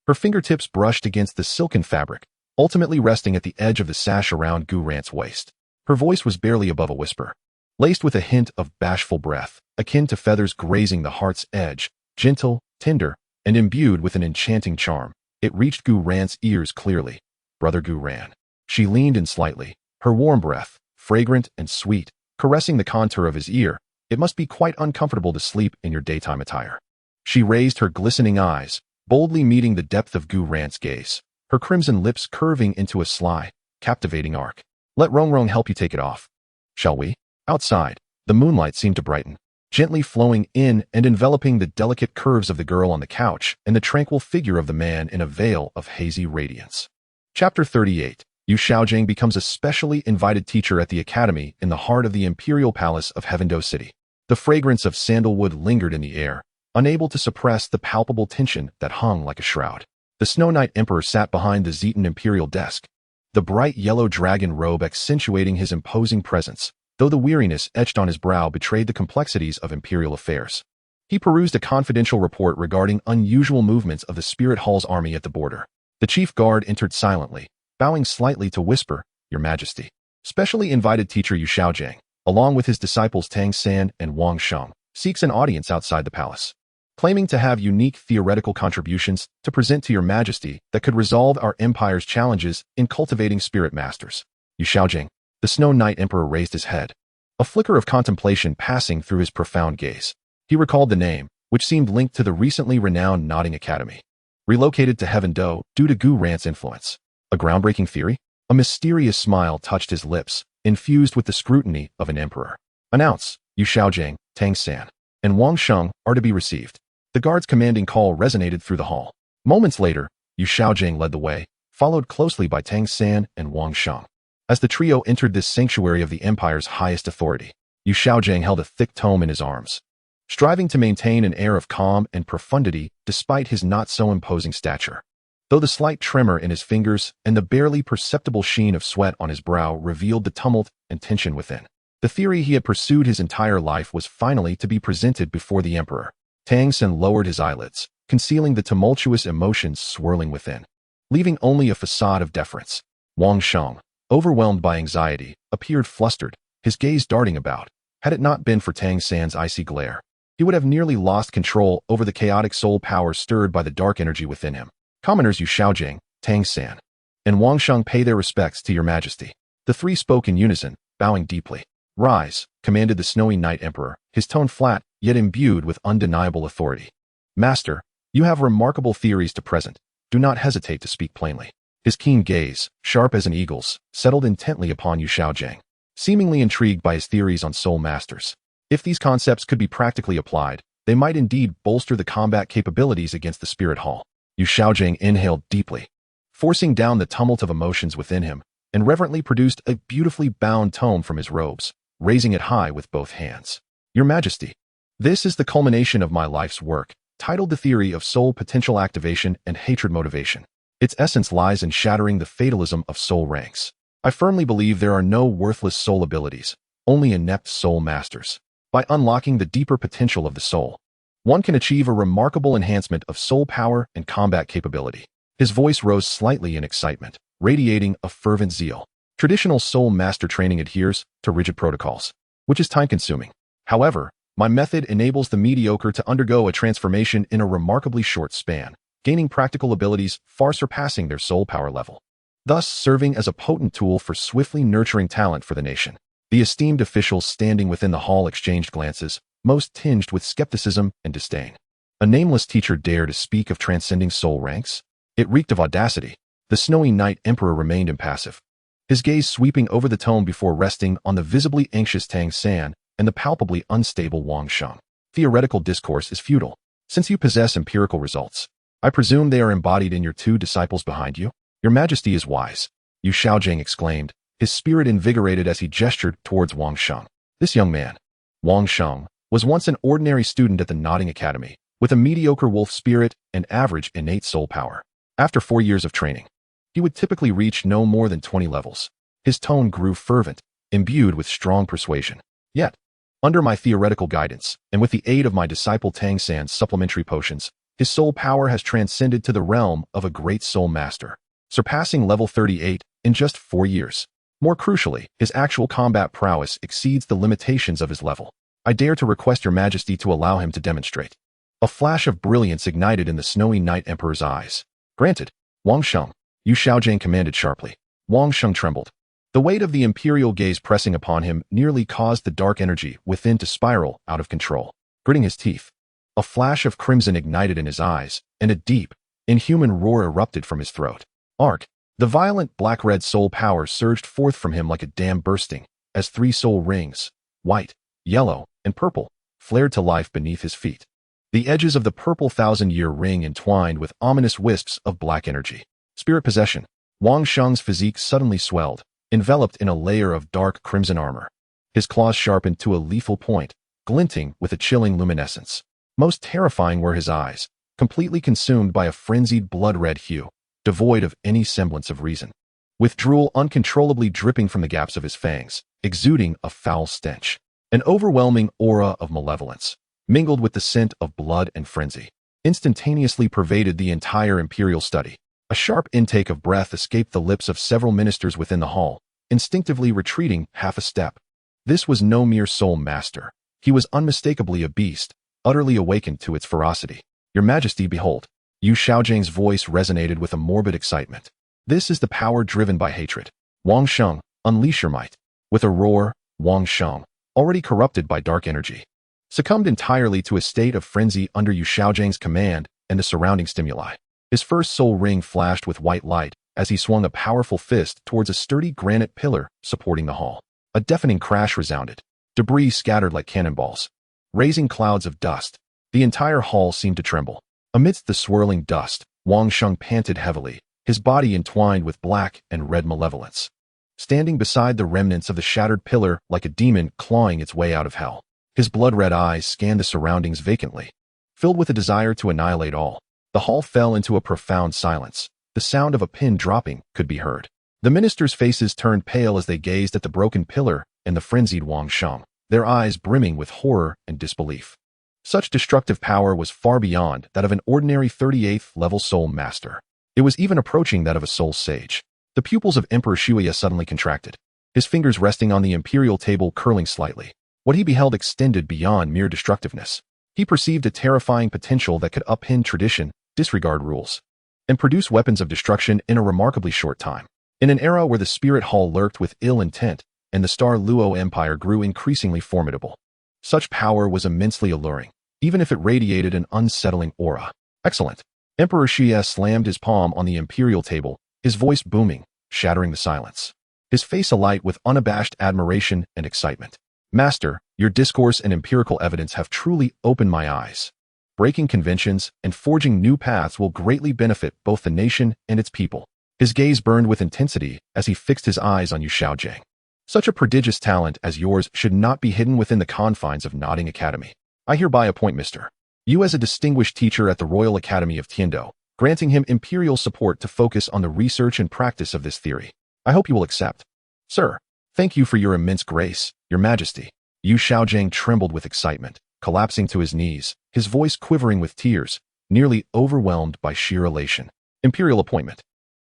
A: Her fingertips brushed against the silken fabric, ultimately resting at the edge of the sash around Gu Ran's waist. Her voice was barely above a whisper, laced with a hint of bashful breath, akin to feathers grazing the heart's edge, gentle, tender, and imbued with an enchanting charm. It reached Gu Ran's ears clearly. "Brother Gu Ran." She leaned in slightly, her warm breath, fragrant and sweet, caressing the contour of his ear. "It must be quite uncomfortable to sleep in your daytime attire." She raised her glistening eyes, boldly meeting the depth of Gu Ran's gaze, her crimson lips curving into a sly, captivating arc. "Let Rongrong help you take it off. Shall we?" Outside, the moonlight seemed to brighten, gently flowing in and enveloping the delicate curves of the girl on the couch and the tranquil figure of the man in a veil of hazy radiance. Chapter 38. Yu Xiaojing becomes a specially invited teacher at the academy in the heart of the imperial palace of Heavendo City. The fragrance of sandalwood lingered in the air, unable to suppress the palpable tension that hung like a shroud. The Snow Knight Emperor sat behind the Zetan imperial desk, the bright yellow dragon robe accentuating his imposing presence, though the weariness etched on his brow betrayed the complexities of imperial affairs. He perused a confidential report regarding unusual movements of the Spirit Hall's army at the border. The chief guard entered silently, bowing slightly to whisper, "Your Majesty." Specially invited teacher Yu Xiaojing, along with his disciples Tang San and Wang Sheng, seeks an audience outside the palace. Claiming to have unique theoretical contributions to present to your Majesty that could resolve our empire's challenges in cultivating spirit masters. Yu Xiaojing, the Snow Knight Emperor raised his head, a flicker of contemplation passing through his profound gaze. He recalled the name, which seemed linked to the recently renowned Nodding Academy. Relocated to Heavendo due to Gu Yuena's influence. A groundbreaking theory? A mysterious smile touched his lips, infused with the scrutiny of an emperor. Announce, Yu Xiaojing, Tang San, and Wang Sheng are to be received. The guard's commanding call resonated through the hall. Moments later, Yu Xiaojing led the way, followed closely by Tang San and Wang Sheng. As the trio entered this sanctuary of the empire's highest authority, Yu Xiaojing held a thick tome in his arms, striving to maintain an air of calm and profundity despite his not-so-imposing stature. Though the slight tremor in his fingers and the barely perceptible sheen of sweat on his brow revealed the tumult and tension within, the theory he had pursued his entire life was finally to be presented before the emperor. Tang San lowered his eyelids, concealing the tumultuous emotions swirling within, leaving only a facade of deference. Wang Sheng, overwhelmed by anxiety, appeared flustered, his gaze darting about. Had it not been for Tang San's icy glare, he would have nearly lost control over the chaotic soul power stirred by the dark energy within him. Commoners Yu Xiaojing, Tang San, and Wang Sheng pay their respects to your Majesty. The three spoke in unison, bowing deeply. Rise, commanded the Snowy Knight Emperor, his tone flat, yet imbued with undeniable authority. Master, you have remarkable theories to present. Do not hesitate to speak plainly. His keen gaze, sharp as an eagle's, settled intently upon Yu Xiaojing, seemingly intrigued by his theories on soul masters. If these concepts could be practically applied, they might indeed bolster the combat capabilities against the Spirit Hall. Yu Xiaojing inhaled deeply, forcing down the tumult of emotions within him, and reverently produced a beautifully bound tome from his robes, raising it high with both hands. Your Majesty, this is the culmination of my life's work, titled The Theory of Soul Potential Activation and Hatred Motivation. Its essence lies in shattering the fatalism of soul ranks. I firmly believe there are no worthless soul abilities, only inept soul masters. By unlocking the deeper potential of the soul, one can achieve a remarkable enhancement of soul power and combat capability. His voice rose slightly in excitement, radiating a fervent zeal. Traditional soul master training adheres to rigid protocols, which is time-consuming. However, my method enables the mediocre to undergo a transformation in a remarkably short span, gaining practical abilities far surpassing their soul power level, thus serving as a potent tool for swiftly nurturing talent for the nation. The esteemed officials standing within the hall exchanged glances, most tinged with skepticism and disdain. A nameless teacher dared to speak of transcending soul ranks? It reeked of audacity. The Snowy Knight Emperor remained impassive, his gaze sweeping over the tome before resting on the visibly anxious Tang San and the palpably unstable Wang Sheng. Theoretical discourse is futile. Since you possess empirical results, I presume they are embodied in your two disciples behind you? Your Majesty is wise, Yu Xiaojing exclaimed, his spirit invigorated as he gestured towards Wang Sheng. This young man, Wang Sheng, was once an ordinary student at the Nodding Academy, with a mediocre wolf spirit and average innate soul power. After 4 years of training, he would typically reach no more than 20 levels. His tone grew fervent, imbued with strong persuasion. Yet, under my theoretical guidance, and with the aid of my disciple Tang San's supplementary potions, his soul power has transcended to the realm of a great soul master, surpassing level 38 in just 4 years. More crucially, his actual combat prowess exceeds the limitations of his level. I dare to request your Majesty to allow him to demonstrate. A flash of brilliance ignited in the Snowy Knight Emperor's eyes. Granted, Wang Sheng, Yu Xiaojing commanded sharply. Wang Sheng trembled. The weight of the imperial gaze pressing upon him nearly caused the dark energy within to spiral out of control. Gritting his teeth, a flash of crimson ignited in his eyes, and a deep, inhuman roar erupted from his throat. Arc. The violent black-red soul power surged forth from him like a dam bursting, as 3 soul rings, white, yellow, and purple, flared to life beneath his feet. The edges of the purple thousand-year ring entwined with ominous wisps of black energy. Spirit possession. Wang Sheng's physique suddenly swelled, enveloped in a layer of dark crimson armor. His claws sharpened to a lethal point, glinting with a chilling luminescence. Most terrifying were his eyes, completely consumed by a frenzied blood-red hue, devoid of any semblance of reason. With drool uncontrollably dripping from the gaps of his fangs, exuding a foul stench. An overwhelming aura of malevolence, mingled with the scent of blood and frenzy, instantaneously pervaded the entire imperial study. A sharp intake of breath escaped the lips of several ministers within the hall, instinctively retreating half a step. This was no mere soul master. He was unmistakably a beast, utterly awakened to its ferocity. Your Majesty, behold. Yu Xiaojing's voice resonated with a morbid excitement. This is the power driven by hatred. Wang Sheng, unleash your might. With a roar, Wang Sheng, already corrupted by dark energy, succumbed entirely to a state of frenzy under Yu Xiaojing's command and the surrounding stimuli. His first soul ring flashed with white light as he swung a powerful fist towards a sturdy granite pillar supporting the hall. A deafening crash resounded. Debris scattered like cannonballs, raising clouds of dust. The entire hall seemed to tremble. Amidst the swirling dust, Wang Sheng panted heavily, his body entwined with black and red malevolence. Standing beside the remnants of the shattered pillar like a demon clawing its way out of hell. His blood-red eyes scanned the surroundings vacantly, filled with a desire to annihilate all. The hall fell into a profound silence. The sound of a pin dropping could be heard. The ministers' faces turned pale as they gazed at the broken pillar and the frenzied Wang Sheng, their eyes brimming with horror and disbelief. Such destructive power was far beyond that of an ordinary 38th level soul master. It was even approaching that of a soul sage. The pupils of Emperor Shuya suddenly contracted, his fingers resting on the imperial table curling slightly. What he beheld extended beyond mere destructiveness. He perceived a terrifying potential that could upend tradition, disregard rules, and produce weapons of destruction in a remarkably short time. In an era where the spirit hall lurked with ill intent and the Star Luo Empire grew increasingly formidable, such power was immensely alluring, even if it radiated an unsettling aura. Excellent. Emperor Xie slammed his palm on the imperial table, his voice booming, shattering the silence. His face alight with unabashed admiration and excitement. Master, your discourse and empirical evidence have truly opened my eyes. Breaking conventions and forging new paths will greatly benefit both the nation and its people. His gaze burned with intensity as he fixed his eyes on Yu Xiaojing. Such a prodigious talent as yours should not be hidden within the confines of Nodding Academy. I hereby appoint Mr. Yu as a distinguished teacher at the Royal Academy of Tiando, granting him imperial support to focus on the research and practice of this theory. I hope you will accept. Sir, thank you for your immense grace, Your Majesty. Yu Xiaojing trembled with excitement, collapsing to his knees, his voice quivering with tears, nearly overwhelmed by sheer elation. Imperial appointment.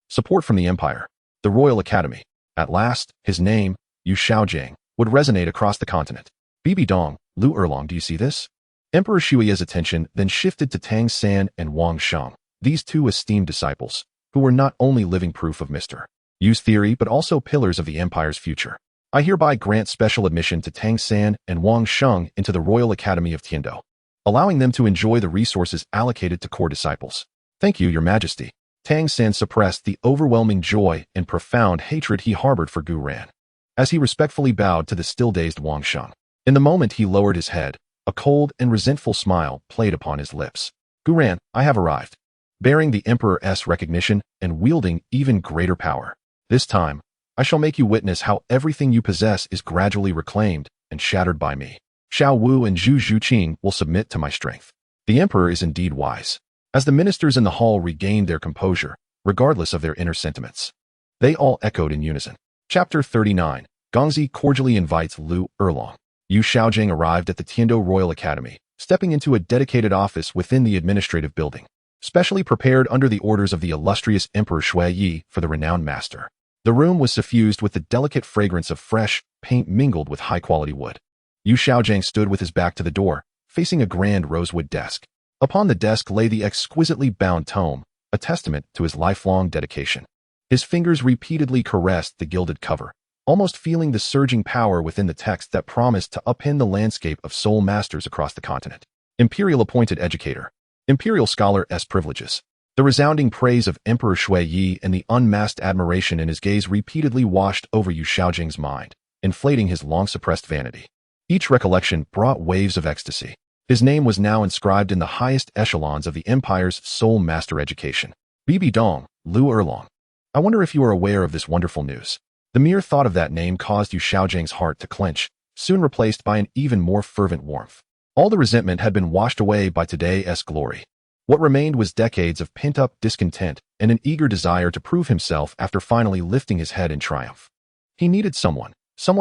A: Support from the Empire. The Royal Academy. At last, his name, Yu Xiaojing, would resonate across the continent. Bibi Dong, Lu Erlong, do you see this? Emperor Shuya's attention then shifted to Tang San and Wang Sheng, these two esteemed disciples, who were not only living proof of Mr. Yu's theory but also pillars of the Empire's future. I hereby grant special admission to Tang San and Wang Sheng into the Royal Academy of Tiando, allowing them to enjoy the resources allocated to core disciples. Thank you, Your Majesty. Tang San suppressed the overwhelming joy and profound hatred he harbored for Gu Ran, as he respectfully bowed to the still-dazed Wang Sheng. In the moment he lowered his head, a cold and resentful smile played upon his lips. Gu Ran, I have arrived, bearing the Emperor's recognition and wielding even greater power. This time, I shall make you witness how everything you possess is gradually reclaimed and shattered by me. Xiao Wu and Zhu Zhuqing will submit to my strength. The Emperor is indeed wise. As the ministers in the hall regained their composure, regardless of their inner sentiments, they all echoed in unison. Chapter 39. Gongzi cordially invites Lu Erlong. Yu Xiaojing arrived at the Tiando Royal Academy, stepping into a dedicated office within the administrative building, specially prepared under the orders of the illustrious Emperor Shui Yi for the renowned master. The room was suffused with the delicate fragrance of fresh paint mingled with high-quality wood. Yu Xiaojing stood with his back to the door, facing a grand rosewood desk. Upon the desk lay the exquisitely bound tome, a testament to his lifelong dedication. His fingers repeatedly caressed the gilded cover, almost feeling the surging power within the text that promised to upend the landscape of soul masters across the continent. Imperial appointed educator. Imperial scholar S. privileges. The resounding praise of Emperor Shui Yi and the unmasked admiration in his gaze repeatedly washed over Yu Xiaojing's mind, inflating his long-suppressed vanity. Each recollection brought waves of ecstasy. His name was now inscribed in the highest echelons of the Empire's Soul Master education. Bibi Dong, Lu Erlong. I wonder if you are aware of this wonderful news. The mere thought of that name caused Yu Xiaojiang's heart to clench, soon replaced by an even more fervent warmth. All the resentment had been washed away by today's glory. What remained was decades of pent-up discontent and an eager desire to prove himself after finally lifting his head in triumph. He needed someone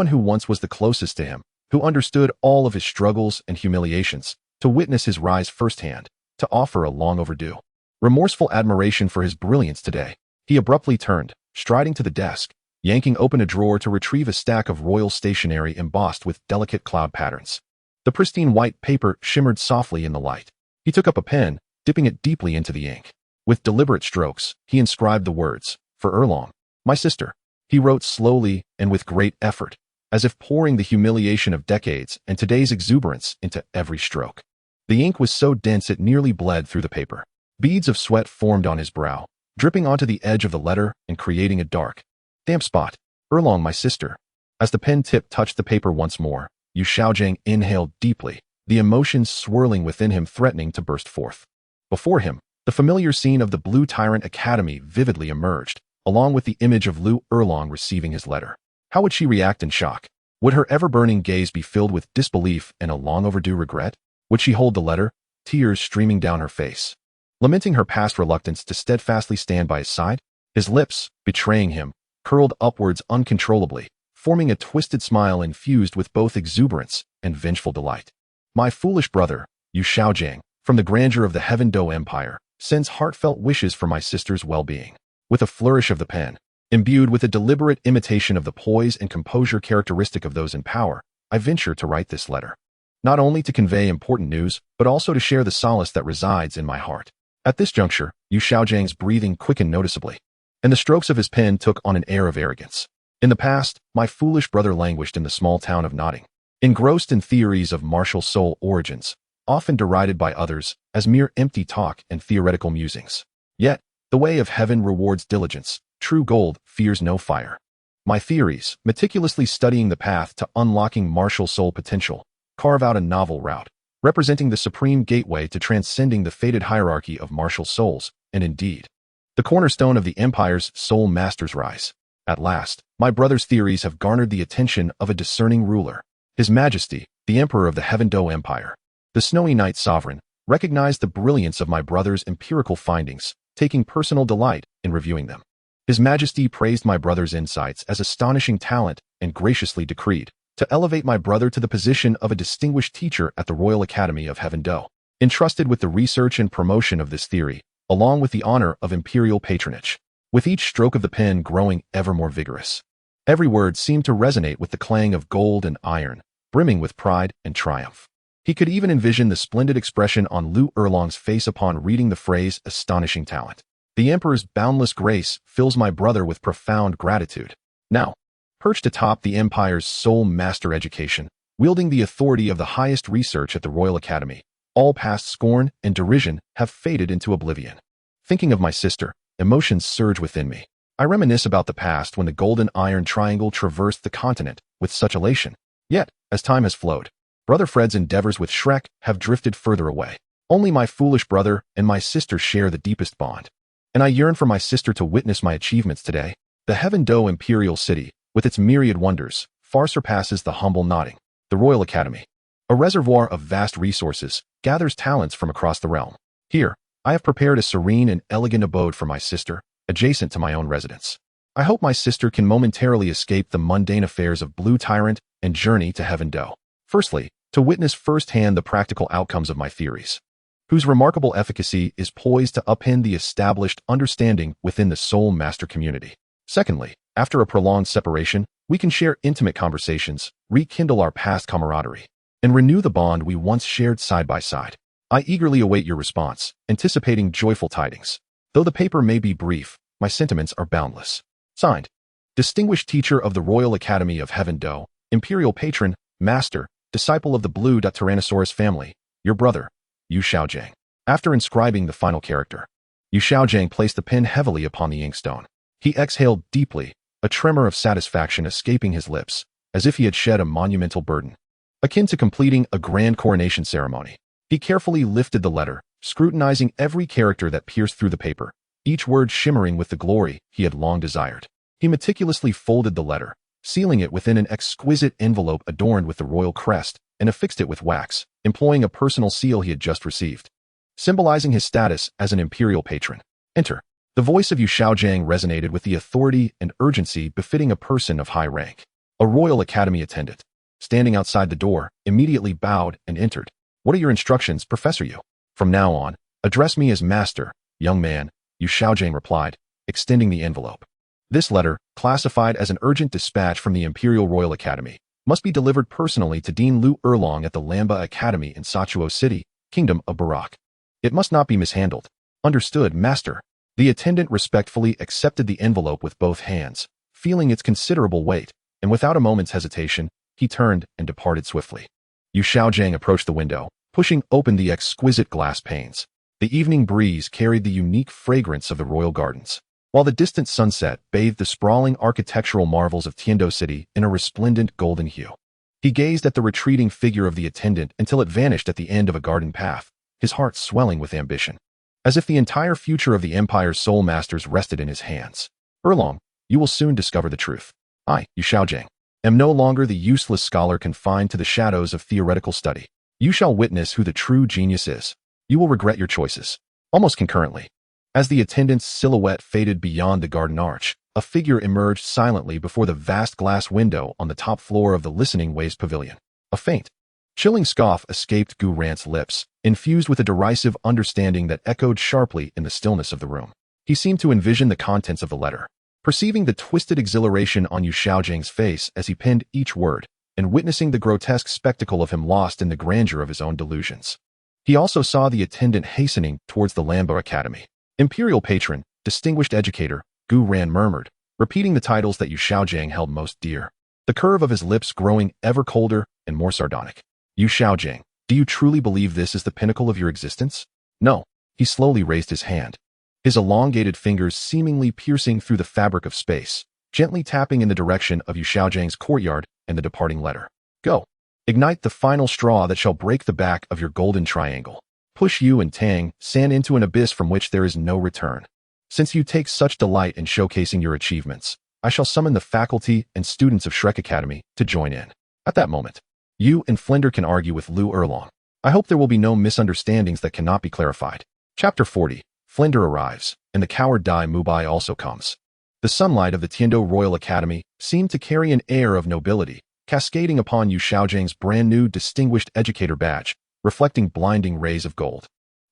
A: who once was the closest to him, who understood all of his struggles and humiliations, to witness his rise firsthand, to offer a long overdue, remorseful admiration for his brilliance today. He abruptly turned, striding to the desk, yanking open a drawer to retrieve a stack of royal stationery embossed with delicate cloud patterns. The pristine white paper shimmered softly in the light. He took up a pen, dipping it deeply into the ink. With deliberate strokes, he inscribed the words, "For Erlong, my sister." He wrote slowly and with great effort, as if pouring the humiliation of decades and today's exuberance into every stroke. The ink was so dense it nearly bled through the paper. Beads of sweat formed on his brow, dripping onto the edge of the letter and creating a dark, damp spot. "Erlong, my sister." As the pen tip touched the paper once more, Yu Xiaojiang inhaled deeply, the emotions swirling within him threatening to burst forth. Before him, the familiar scene of the Blue Tyrant Academy vividly emerged, along with the image of Lu Erlong receiving his letter. How would she react in shock? Would her ever-burning gaze be filled with disbelief and a long-overdue regret? Would she hold the letter, tears streaming down her face, lamenting her past reluctance to steadfastly stand by his side? His lips, betraying him, curled upwards uncontrollably, forming a twisted smile infused with both exuberance and vengeful delight. "My foolish brother, Yu Xiaojiang, from the grandeur of the Heaven Do Empire, sends heartfelt wishes for my sister's well-being." With a flourish of the pen, imbued with a deliberate imitation of the poise and composure characteristic of those in power, I venture to write this letter. Not only to convey important news, but also to share the solace that resides in my heart. At this juncture, Yu Xiaojiang's breathing quickened noticeably, and the strokes of his pen took on an air of arrogance. In the past, my foolish brother languished in the small town of Notting, engrossed in theories of martial soul origins, often derided by others as mere empty talk and theoretical musings. Yet, the way of heaven rewards diligence. True gold fears no fire. My theories, meticulously studying the path to unlocking martial soul potential, carve out a novel route, representing the supreme gateway to transcending the fated hierarchy of martial souls, and indeed, the cornerstone of the Empire's Soul Master's rise. At last, my brother's theories have garnered the attention of a discerning ruler. His Majesty, the Emperor of the Heaven Do Empire, the Snowy Night Sovereign, recognized the brilliance of my brother's empirical findings, taking personal delight in reviewing them. His Majesty praised my brother's insights as astonishing talent and graciously decreed to elevate my brother to the position of a distinguished teacher at the Royal Academy of Heaven Do, entrusted with the research and promotion of this theory, along with the honor of imperial patronage. With each stroke of the pen growing ever more vigorous, every word seemed to resonate with the clang of gold and iron, brimming with pride and triumph. He could even envision the splendid expression on Lu Erlong's face upon reading the phrase "astonishing talent." The Emperor's boundless grace fills my brother with profound gratitude. Now, perched atop the Empire's Soul Master education, wielding the authority of the highest research at the Royal Academy, all past scorn and derision have faded into oblivion. Thinking of my sister, emotions surge within me. I reminisce about the past when the Golden Iron Triangle traversed the continent with such elation. Yet, as time has flowed, Brother Fred's endeavors with Shrek have drifted further away. Only my foolish brother and my sister share the deepest bond. And I yearn for my sister to witness my achievements today. The Heaven Do Imperial City, with its myriad wonders, far surpasses the humble Notting. The Royal Academy, a reservoir of vast resources, gathers talents from across the realm. Here, I have prepared a serene and elegant abode for my sister, adjacent to my own residence. I hope my sister can momentarily escape the mundane affairs of Blue Tyrant and journey to Heaven Do. Firstly, to witness firsthand the practical outcomes of my theories, whose remarkable efficacy is poised to upend the established understanding within the Soul Master community. Secondly, after a prolonged separation, we can share intimate conversations, rekindle our past camaraderie, and renew the bond we once shared side by side. I eagerly await your response, anticipating joyful tidings. Though the paper may be brief, my sentiments are boundless. Signed, Distinguished Teacher of the Royal Academy of Heaven Do, Imperial Patron, Master, Disciple of the Blue Tyrannosaurus family, your brother, Yu Xiaojiang. After inscribing the final character, Yu Xiaojiang placed the pen heavily upon the inkstone. He exhaled deeply, a tremor of satisfaction escaping his lips, as if he had shed a monumental burden. akin to completing a grand coronation ceremony. He carefully lifted the letter, scrutinizing every character that pierced through the paper, each word shimmering with the glory he had long desired. He meticulously folded the letter, sealing it within an exquisite envelope adorned with the royal crest, and affixed it with wax, employing a personal seal he had just received, symbolizing his status as an imperial patron. Enter. The voice of Yu Xiaojiang resonated with the authority and urgency befitting a person of high rank. A Royal Academy attendant, standing outside the door, immediately bowed and entered. What are your instructions, Professor Yu? From now on, address me as Master, young man, Yu Xiaojiang replied, extending the envelope. This letter, classified as an urgent dispatch from the Imperial Royal Academy, must be delivered personally to Dean Lu Erlong at the Lamba Academy in Sachuo City, Kingdom of Barak. It must not be mishandled. Understood, Master. The attendant respectfully accepted the envelope with both hands, feeling its considerable weight, and without a moment's hesitation, he turned and departed swiftly. Yu Xiaojiang approached the window, pushing open the exquisite glass panes. The evening breeze carried the unique fragrance of the royal gardens, while the distant sunset bathed the sprawling architectural marvels of Tiando City in a resplendent golden hue. He gazed at the retreating figure of the attendant until it vanished at the end of a garden path, his heart swelling with ambition, as if the entire future of the Empire's soul masters rested in his hands. Erlong, you will soon discover the truth. I, Yu Xiaojiang, am no longer the useless scholar confined to the shadows of theoretical study. You shall witness who the true genius is. You will regret your choices. Almost concurrently, as the attendant's silhouette faded beyond the garden arch, a figure emerged silently before the vast glass window on the top floor of the Listening Waves Pavilion. A faint, chilling scoff escaped Gu Rant's lips, infused with a derisive understanding that echoed sharply in the stillness of the room. He seemed to envision the contents of the letter, perceiving the twisted exhilaration on Yu Xiaojiang's face as he penned each word, and witnessing the grotesque spectacle of him lost in the grandeur of his own delusions. He also saw the attendant hastening towards the Lamba Academy. Imperial patron, distinguished educator, Gu Ran murmured, repeating the titles that Yu Xiaojiang held most dear, the curve of his lips growing ever colder and more sardonic. Yu Xiaojiang, do you truly believe this is the pinnacle of your existence? No. He slowly raised his hand, his elongated fingers seemingly piercing through the fabric of space, gently tapping in the direction of Yu Xiaojiang's courtyard and the departing letter. Go. Ignite the final straw that shall break the back of your golden triangle. Push you and Tang San into an abyss from which there is no return. Since you take such delight in showcasing your achievements, I shall summon the faculty and students of Shrek Academy to join in. At that moment, you and Flender can argue with Lu Erlong. I hope there will be no misunderstandings that cannot be clarified. Chapter 40. Flender arrives, and the coward Dai Mubai also comes. The sunlight of the Tiando Royal Academy seemed to carry an air of nobility, cascading upon Yu Xiaojiang's brand-new Distinguished Educator badge, reflecting blinding rays of gold.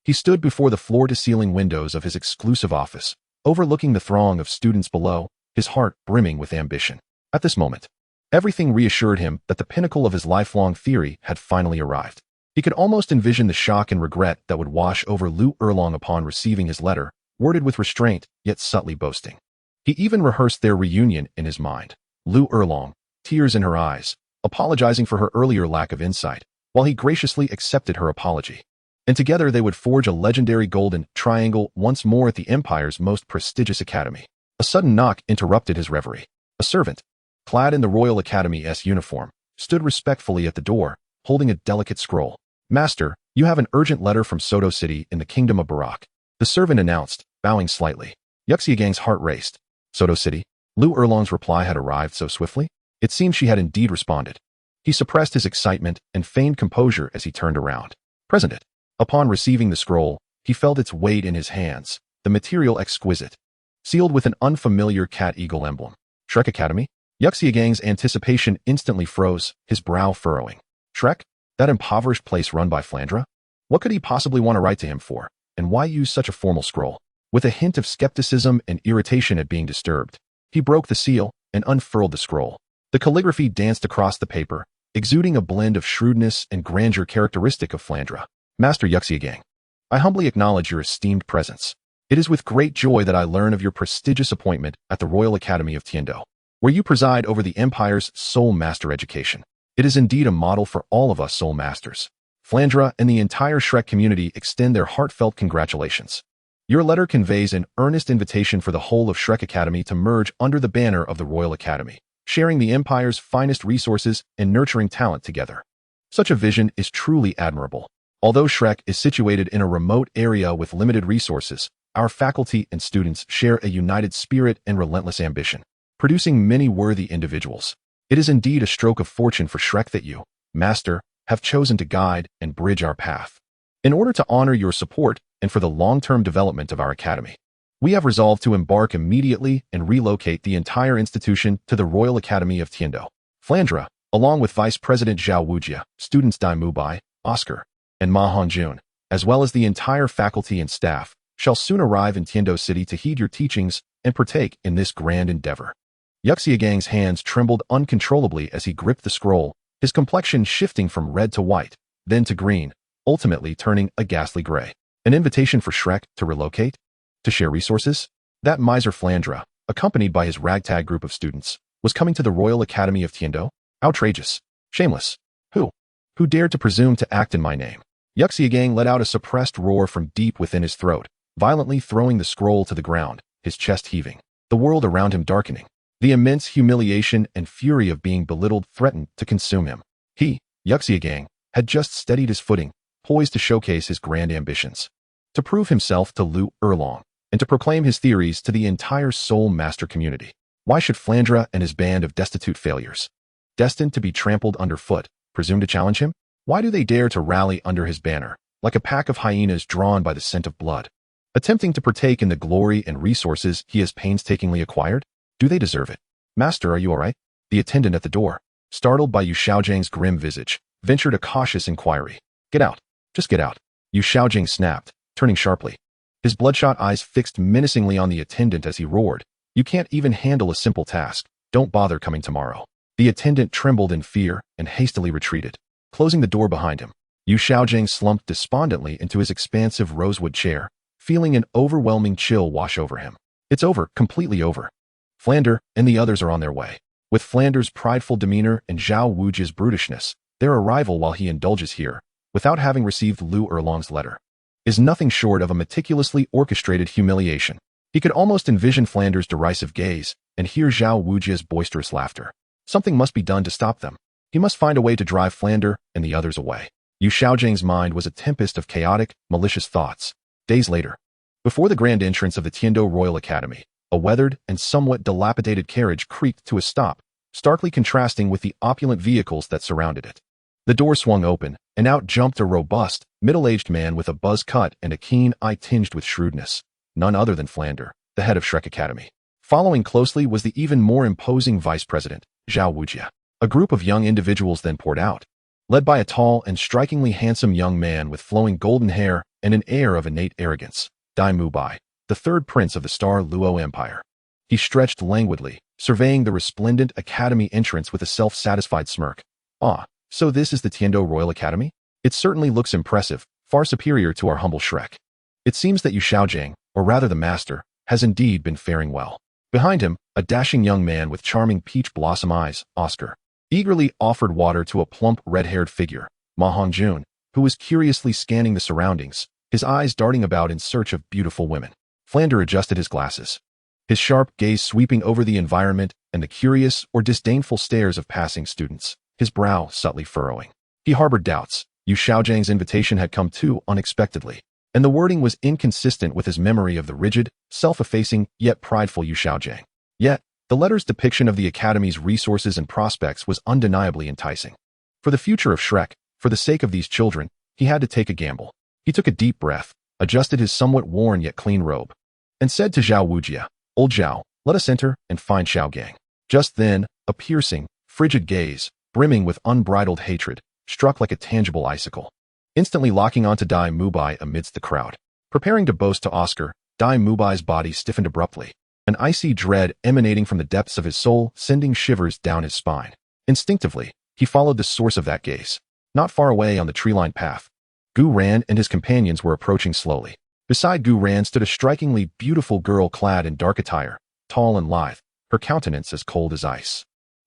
A: He stood before the floor-to-ceiling windows of his exclusive office, overlooking the throng of students below, his heart brimming with ambition. At this moment, everything reassured him that the pinnacle of his lifelong theory had finally arrived. He could almost envision the shock and regret that would wash over Lu Erlong upon receiving his letter, worded with restraint, yet subtly boasting. He even rehearsed their reunion in his mind. Lu Erlong, tears in her eyes, apologizing for her earlier lack of insight, while he graciously accepted her apology. And together they would forge a legendary golden triangle once more at the Empire's most prestigious academy. A sudden knock interrupted his reverie. A servant, clad in the Royal Academy's uniform, stood respectfully at the door, holding a delicate scroll. Master, you have an urgent letter from Soto City in the Kingdom of Barak. The servant announced, bowing slightly. Yuxiagang's heart raced. Soto City? Lu Erlong's reply had arrived so swiftly? It seemed she had indeed responded. He suppressed his excitement and feigned composure as he turned around. Present it. Upon receiving the scroll, he felt its weight in his hands, the material exquisite, sealed with an unfamiliar cat-eagle emblem. Shrek Academy? Yuxiagang's anticipation instantly froze, his brow furrowing. Shrek? That impoverished place run by Flandra? What could he possibly want to write to him for, and why use such a formal scroll? With a hint of skepticism and irritation at being disturbed, he broke the seal and unfurled the scroll. The calligraphy danced across the paper, exuding a blend of shrewdness and grandeur characteristic of Flandra. Master Yuxiagang, I humbly acknowledge your esteemed presence. It is with great joy that I learn of your prestigious appointment at the Royal Academy of Tiando, where you preside over the Empire's Soul Master education. It is indeed a model for all of us Soul Masters. Flandra and the entire Shrek community extend their heartfelt congratulations. Your letter conveys an earnest invitation for the whole of Shrek Academy to merge under the banner of the Royal Academy, sharing the Empire's finest resources and nurturing talent together. Such a vision is truly admirable. Although Shrek is situated in a remote area with limited resources, our faculty and students share a united spirit and relentless ambition, producing many worthy individuals. It is indeed a stroke of fortune for Shrek that you, Master, have chosen to guide and bridge our path. In order to honor your support and for the long-term development of our academy, we have resolved to embark immediately and relocate the entire institution to the Royal Academy of Tiando. Flandra, along with Vice President Zhao Wujia, students Dai Mubai, Oscar, and Ma Hongjun, as well as the entire faculty and staff, shall soon arrive in Tiando City to heed your teachings and partake in this grand endeavor. Yuxiagang's hands trembled uncontrollably as he gripped the scroll, his complexion shifting from red to white, then to green, ultimately turning a ghastly gray. An invitation for Shrek to relocate? To share resources? That miser Flandra, accompanied by his ragtag group of students, was coming to the Royal Academy of Tiando? Outrageous. Shameless. Who? Who dared to presume to act in my name? Yuxiagang let out a suppressed roar from deep within his throat, violently throwing the scroll to the ground, his chest heaving, the world around him darkening. The immense humiliation and fury of being belittled threatened to consume him. He, Yuxiagang, had just steadied his footing, poised to showcase his grand ambitions, to prove himself to Lu Erlong, and to proclaim his theories to the entire Soul Master community. Why should Flandra and his band of destitute failures, destined to be trampled underfoot, presume to challenge him? Why do they dare to rally under his banner, like a pack of hyenas drawn by the scent of blood, attempting to partake in the glory and resources he has painstakingly acquired? Do they deserve it? Master, are you all right? The attendant at the door, startled by Yu Xiaojing's grim visage, ventured a cautious inquiry. Get out. Just get out. Yu Xiaojing snapped, turning sharply, his bloodshot eyes fixed menacingly on the attendant as he roared. You can't even handle a simple task. Don't bother coming tomorrow. The attendant trembled in fear and hastily retreated, closing the door behind him. Yu Xiaojing slumped despondently into his expansive rosewood chair, feeling an overwhelming chill wash over him. It's over, completely over. Flander and the others are on their way. With Flander's prideful demeanor and Zhao Wujia's brutishness, their arrival while he indulges here, without having received Lu Erlong's letter, is nothing short of a meticulously orchestrated humiliation. He could almost envision Flander's derisive gaze and hear Zhao Wujia's boisterous laughter. Something must be done to stop them. He must find a way to drive Flander and the others away. Yu Xiaojing's mind was a tempest of chaotic, malicious thoughts. Days later, before the grand entrance of the Tiando Royal Academy, a weathered and somewhat dilapidated carriage creaked to a stop, starkly contrasting with the opulent vehicles that surrounded it. The door swung open, and out jumped a robust, middle-aged man with a buzz cut and a keen eye tinged with shrewdness, none other than Flander, the head of Shrek Academy. Following closely was the even more imposing vice president, Zhao Wujia. A group of young individuals then poured out, led by a tall and strikingly handsome young man with flowing golden hair and an air of innate arrogance, Dai Mubai, the third prince of the Star Luo Empire. He stretched languidly, surveying the resplendent academy entrance with a self-satisfied smirk. Ah, so this is the Tiando Royal Academy? It certainly looks impressive, far superior to our humble Shrek. It seems that Yu Xiaojing, or rather the master, has indeed been faring well. Behind him, a dashing young man with charming peach blossom eyes, Oscar, eagerly offered water to a plump red-haired figure, Ma Hongjun, who was curiously scanning the surroundings, his eyes darting about in search of beautiful women. Flander adjusted his glasses, his sharp gaze sweeping over the environment and the curious or disdainful stares of passing students, his brow subtly furrowing. He harbored doubts. Yu Xiaojing's invitation had come too unexpectedly, and the wording was inconsistent with his memory of the rigid, self-effacing, yet prideful Yu Xiaojing. Yet, the letter's depiction of the Academy's resources and prospects was undeniably enticing. For the future of Shrek, for the sake of these children, he had to take a gamble. He took a deep breath, adjusted his somewhat worn yet clean robe, and said to Zhao Wujia, Old Zhao, let us enter and find Xiaogang. Just then, a piercing, frigid gaze, brimming with unbridled hatred, struck like a tangible icicle, instantly locking onto Dai Mubai amidst the crowd. Preparing to boast to Oscar, Dai Mubai's body stiffened abruptly, an icy dread emanating from the depths of his soul sending shivers down his spine. Instinctively, he followed the source of that gaze. Not far away on the tree-lined path, Gu Ran and his companions were approaching slowly. Beside Gu Ran stood a strikingly beautiful girl clad in dark attire, tall and lithe, her countenance as cold as ice.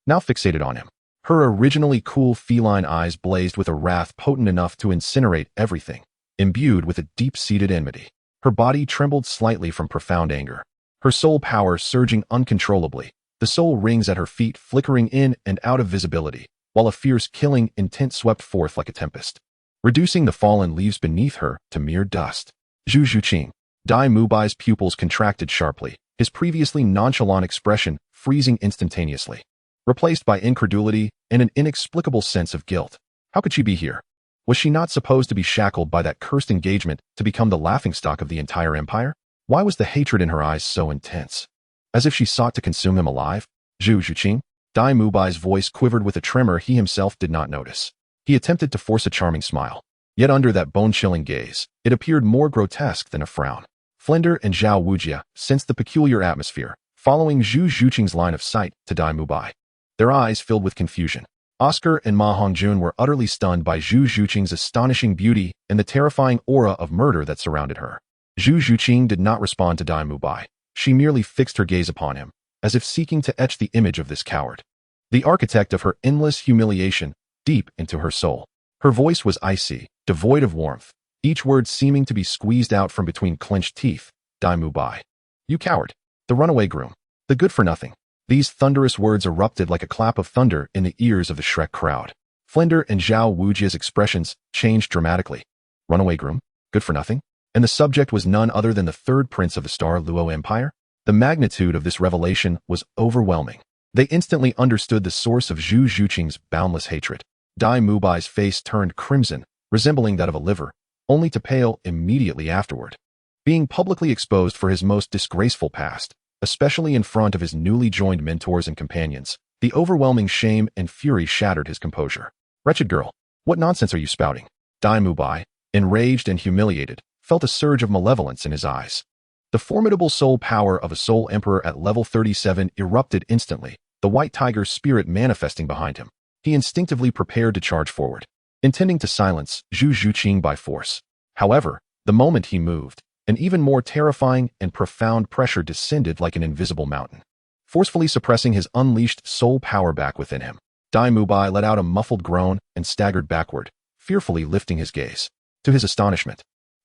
A: Now fixated on him, her originally cool feline eyes blazed with a wrath potent enough to incinerate everything, imbued with a deep-seated enmity. Her body trembled slightly from profound anger, her soul power surging uncontrollably, the soul rings at her feet flickering in and out of visibility, while a fierce killing intent swept forth like a tempest, reducing the fallen leaves beneath her to mere dust. Zhu Zhuqing. Dai Mubai's pupils contracted sharply, his previously nonchalant expression freezing instantaneously, replaced by incredulity and an inexplicable sense of guilt. How could she be here? Was she not supposed to be shackled by that cursed engagement to become the laughingstock of the entire empire? Why was the hatred in her eyes so intense? As if she sought to consume him alive? Zhu Zhuqing. Dai Mubai's voice quivered with a tremor he himself did not notice. He attempted to force a charming smile. Yet under that bone-chilling gaze, it appeared more grotesque than a frown. Flender and Zhao Wujia sensed the peculiar atmosphere, following Zhu Zhuqing's line of sight to Dai Mubai. Their eyes filled with confusion. Oscar and Ma Hongjun were utterly stunned by Zhu Zhuqing's astonishing beauty and the terrifying aura of murder that surrounded her. Zhu Zhuqing did not respond to Dai Mubai. She merely fixed her gaze upon him, as if seeking to etch the image of this coward, the architect of her endless humiliation, deep into her soul. Her voice was icy, devoid of warmth, each word seeming to be squeezed out from between clenched teeth. Dai Mubai. You coward. The runaway groom. The good-for-nothing. These thunderous words erupted like a clap of thunder in the ears of the Shrek crowd. Flender and Zhao Wujia's expressions changed dramatically. Runaway groom? Good-for-nothing? And the subject was none other than the third prince of the Star Luo Empire? The magnitude of this revelation was overwhelming. They instantly understood the source of Zhu Zhuqing's boundless hatred. Dai Mubai's face turned crimson, resembling that of a liver, only to pale immediately afterward. Being publicly exposed for his most disgraceful past, especially in front of his newly joined mentors and companions, the overwhelming shame and fury shattered his composure. Wretched girl, what nonsense are you spouting? Dai Mubai, enraged and humiliated, felt a surge of malevolence in his eyes. The formidable soul power of a soul emperor at level 37 erupted instantly, the white tiger's spirit manifesting behind him. He instinctively prepared to charge forward, intending to silence Zhu Zhuqing by force. However, the moment he moved, an even more terrifying and profound pressure descended like an invisible mountain, forcefully suppressing his unleashed soul power back within him. Dai Mubai let out a muffled groan and staggered backward, fearfully lifting his gaze. To his astonishment,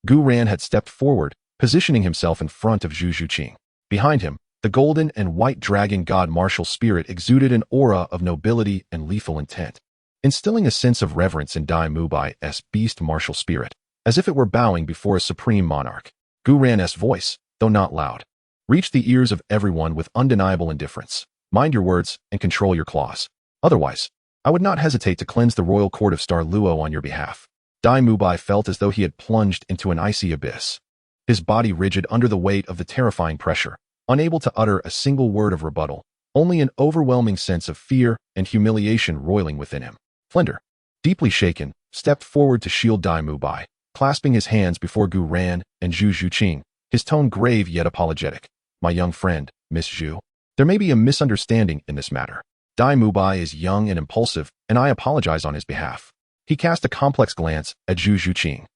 A: Gu Ran had stepped forward, positioning himself in front of Zhu Zhuqing. Behind him, the golden and white dragon god martial spirit exuded an aura of nobility and lethal intent, instilling a sense of reverence in Dai Mubai's beast martial spirit, as if it were bowing before a supreme monarch. Gu Ran's voice, though not loud, reached the ears of everyone with undeniable indifference. Mind your words and control your claws. Otherwise, I would not hesitate to cleanse the royal court of Star Luo on your behalf. Dai Mubai felt as though he had plunged into an icy abyss, his body rigid under the weight of the terrifying pressure, unable to utter a single word of rebuttal, only an overwhelming sense of fear and humiliation roiling within him. Flender, deeply shaken, stepped forward to shield Dai Mubai, clasping his hands before Gu Ran and Zhu Zhuqing, his tone grave yet apologetic. My young friend, Miss Zhu, there may be a misunderstanding in this matter. Dai Mubai is young and impulsive, and I apologize on his behalf. He cast a complex glance at Zhu Zhuqing,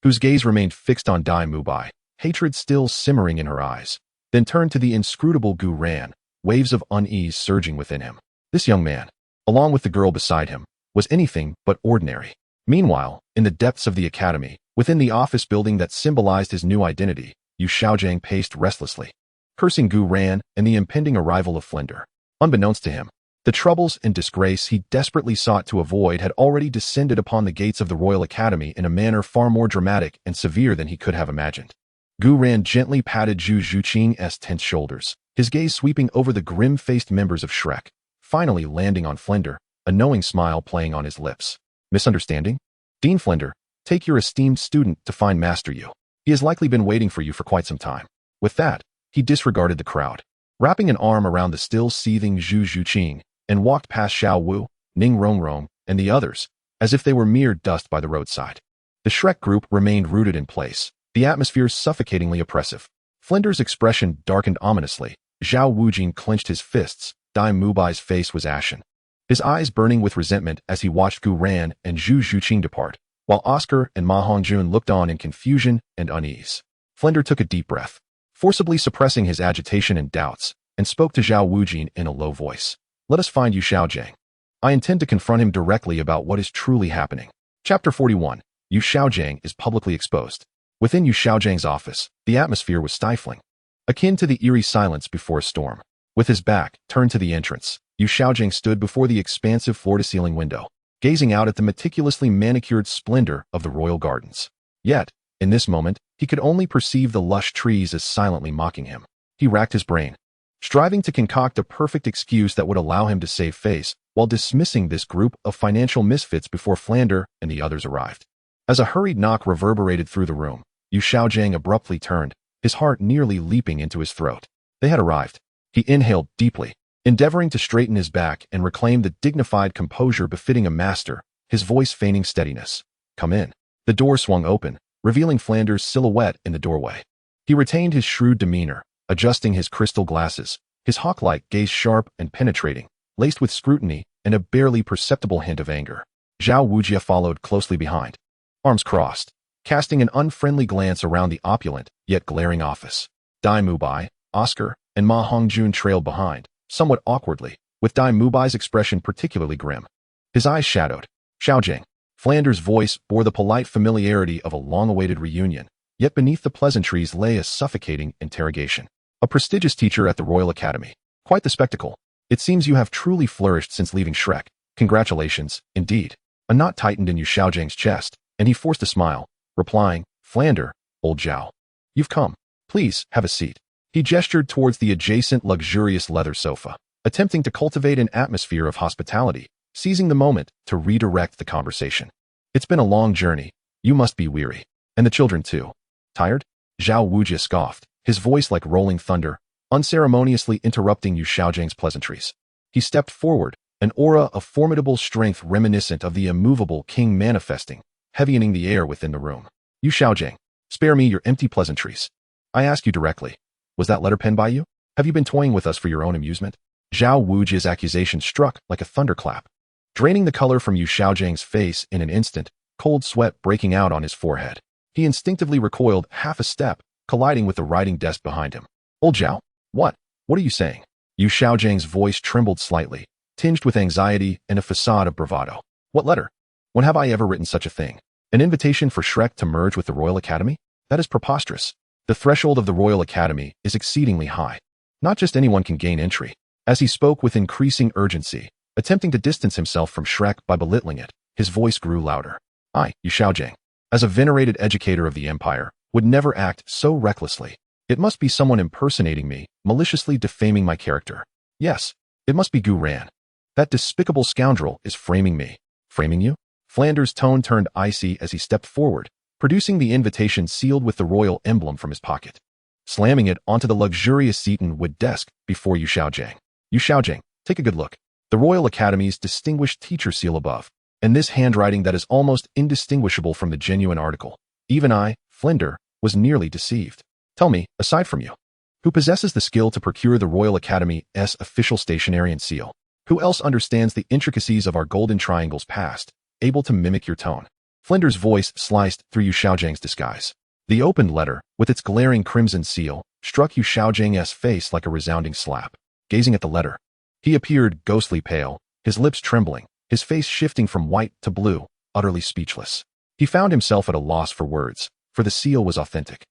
A: whose gaze remained fixed on Dai Mubai, hatred still simmering in her eyes, then turned to the inscrutable Gu Ran, waves of unease surging within him. This young man, along with the girl beside him, was anything but ordinary. Meanwhile, in the depths of the academy, within the office building that symbolized his new identity, Yu Xiaojiang paced restlessly, cursing Gu Ran and the impending arrival of Flender. Unbeknownst to him, the troubles and disgrace he desperately sought to avoid had already descended upon the gates of the Royal Academy in a manner far more dramatic and severe than he could have imagined. Gu Ran gently patted Zhu Zhuqing's tense shoulders, his gaze sweeping over the grim-faced members of Shrek, finally landing on Flender, a knowing smile playing on his lips. Misunderstanding? Dean Flender, take your esteemed student to find Master Yu. He has likely been waiting for you for quite some time. With that, he disregarded the crowd, wrapping an arm around the still seething Zhu Zhuqing, and walked past Xiao Wu, Ning Rongrong, and the others, as if they were mere dust by the roadside. The Shrek group remained rooted in place, the atmosphere suffocatingly oppressive. Flender's expression darkened ominously. Zhao Wujing clenched his fists. Dai Mubai's face was ashen, his eyes burning with resentment as he watched Gu Ran and Zhu Zhuqing depart, while Oscar and Ma Hongjun looked on in confusion and unease. Flender took a deep breath, forcibly suppressing his agitation and doubts, and spoke to Zhao Wujing in a low voice. Let us find Yu Xiaojiang. I intend to confront him directly about what is truly happening. Chapter 41. Yu Xiaojiang is publicly exposed. Within Yu Xiaojiang's office, the atmosphere was stifling, akin to the eerie silence before a storm. With his back turned to the entrance, Yu Xiaojing stood before the expansive floor-to-ceiling window, gazing out at the meticulously manicured splendor of the royal gardens. Yet, in this moment, he could only perceive the lush trees as silently mocking him. He racked his brain, striving to concoct a perfect excuse that would allow him to save face, while dismissing this group of financial misfits before Flander and the others arrived. As a hurried knock reverberated through the room, Yu Xiaojing abruptly turned, his heart nearly leaping into his throat. They had arrived. He inhaled deeply, endeavoring to straighten his back and reclaim the dignified composure befitting a master, his voice feigning steadiness. "Come in." The door swung open, revealing Flander's silhouette in the doorway. He retained his shrewd demeanor, adjusting his crystal glasses, his hawk-like gaze sharp and penetrating, laced with scrutiny and a barely perceptible hint of anger. Zhao Wujia followed closely behind, arms crossed, casting an unfriendly glance around the opulent yet glaring office. Dai Mubai, Oscar, and Ma Hongjun trailed behind, somewhat awkwardly, with Dai Mubai's expression particularly grim. His eyes shadowed. "Xiaojing." Flander's voice bore the polite familiarity of a long-awaited reunion, yet beneath the pleasantries lay a suffocating interrogation. "A prestigious teacher at the Royal Academy. Quite the spectacle. It seems you have truly flourished since leaving Shrek. Congratulations, indeed." A knot tightened in Yu Xiaojing's chest, and he forced a smile, replying, "Flander, old Zhao. You've come. Please, have a seat." He gestured towards the adjacent luxurious leather sofa, attempting to cultivate an atmosphere of hospitality, seizing the moment to redirect the conversation. "It's been a long journey. You must be weary. And the children too. Tired?" Zhao Wujia scoffed, his voice like rolling thunder, unceremoniously interrupting Yu Xiaojing's pleasantries. He stepped forward, an aura of formidable strength reminiscent of the immovable king manifesting, heavying the air within the room. "Yu Xiaojing, spare me your empty pleasantries. I ask you directly. Was that letter penned by you? Have you been toying with us for your own amusement?" Zhao Wujia's accusation struck like a thunderclap, draining the color from Yu Xiaojing's face in an instant, cold sweat breaking out on his forehead. He instinctively recoiled half a step, colliding with the writing desk behind him. "Old Zhao, what? What are you saying?" Yu Xiaojing's voice trembled slightly, tinged with anxiety and a facade of bravado. "What letter? When have I ever written such a thing? An invitation for Shrek to merge with the Royal Academy? That is preposterous. The threshold of the Royal Academy is exceedingly high. Not just anyone can gain entry." As he spoke with increasing urgency, attempting to distance himself from Shrek by belittling it, his voice grew louder. "I, Yu Xiaojing, as a venerated educator of the Empire, would never act so recklessly. It must be someone impersonating me, maliciously defaming my character. Yes, it must be Gu Ran. That despicable scoundrel is framing me." "Framing you?" Flander's tone turned icy as he stepped forward, producing the invitation sealed with the royal emblem from his pocket, slamming it onto the luxurious seat-in wood desk before Yu Xiaojing. "Yu Xiaojing, take a good look. The Royal Academy's distinguished teacher seal above, and this handwriting that is almost indistinguishable from the genuine article. Even I, Flander, was nearly deceived. Tell me, aside from you, who possesses the skill to procure the Royal Academy's official stationery and seal? Who else understands the intricacies of our golden triangle's past, able to mimic your tone?" Flander's voice sliced through Yu Xiaojing's disguise. The opened letter, with its glaring crimson seal, struck Yu Xiaojing's face like a resounding slap. Gazing at the letter, he appeared ghostly pale, his lips trembling, his face shifting from white to blue, utterly speechless. He found himself at a loss for words, for the seal was authentic.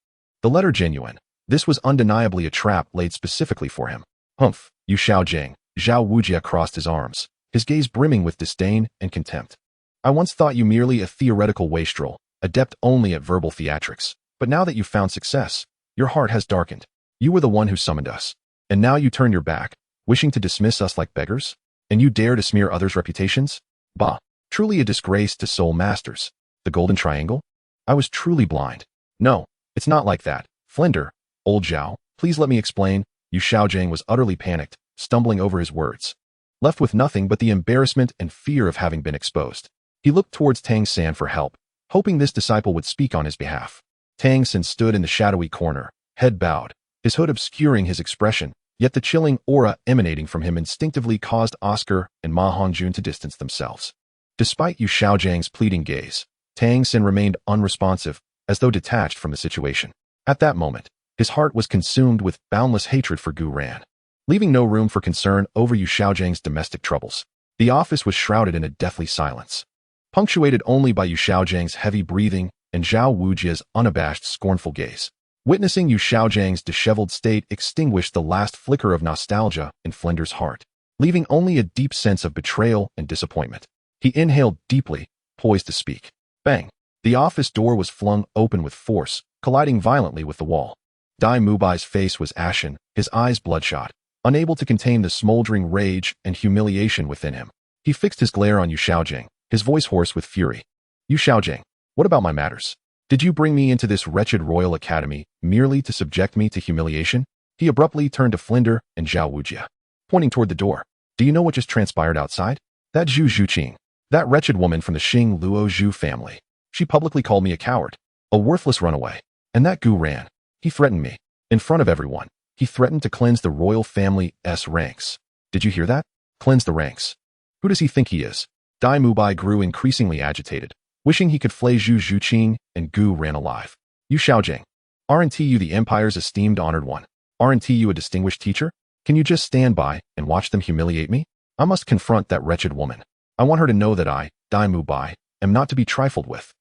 A: The letter genuine. This was undeniably a trap laid specifically for him. "Humph, Yu Xiaojing." Zhao Wujia crossed his arms, his gaze brimming with disdain and contempt. "I once thought you merely a theoretical wastrel, adept only at verbal theatrics. But now that you've found success, your heart has darkened. You were the one who summoned us. And now you turn your back, wishing to dismiss us like beggars? And you dare to smear others' reputations? Bah, truly a disgrace to soul masters. The Golden Triangle? I was truly blind. No, it's not like that. Flander, old Zhao, please let me explain." Yu Xiaojing was utterly panicked, stumbling over his words, left with nothing but the embarrassment and fear of having been exposed. He looked towards Tang San for help, hoping this disciple would speak on his behalf. Tang San stood in the shadowy corner, head bowed, his hood obscuring his expression, yet the chilling aura emanating from him instinctively caused Oscar and Ma Hongjun to distance themselves. Despite Yu Xiaojing's pleading gaze, Tang San remained unresponsive, as though detached from the situation. At that moment, his heart was consumed with boundless hatred for Gu Ran, leaving no room for concern over Yu Xiaojing's domestic troubles. The office was shrouded in a deathly silence, punctuated only by Yu Xiaojing's heavy breathing and Zhao Wujia's unabashed, scornful gaze. Witnessing Yu Xiaojiang's disheveled state extinguished the last flicker of nostalgia in Flinder's heart, leaving only a deep sense of betrayal and disappointment. He inhaled deeply, poised to speak. Bang! The office door was flung open with force, colliding violently with the wall. Dai Mubai's face was ashen, his eyes bloodshot, unable to contain the smoldering rage and humiliation within him. He fixed his glare on Yu Xiaojiang, his voice hoarse with fury. Yu Xiaojiang, what about my matters? Did you bring me into this wretched royal academy merely to subject me to humiliation? He abruptly turned to Flinder and Zhao Wujia, pointing toward the door. Do you know what just transpired outside? That Zhu Zhuqing, that wretched woman from the Xing Luo Zhu family. She publicly called me a coward, a worthless runaway. And that Gu ran. He threatened me. In front of everyone. He threatened to cleanse the royal family's ranks. Did you hear that? Cleanse the ranks. Who does he think he is? Dai Mubai grew increasingly agitated, wishing he could flay Zhu Zhuqing and Gu ran alive. Yu Xiaojiang, aren't you the empire's esteemed honored one? Aren't you a distinguished teacher? Can you just stand by and watch them humiliate me? I must confront that wretched woman. I want her to know that I, Dai Mubai, am not to be trifled with.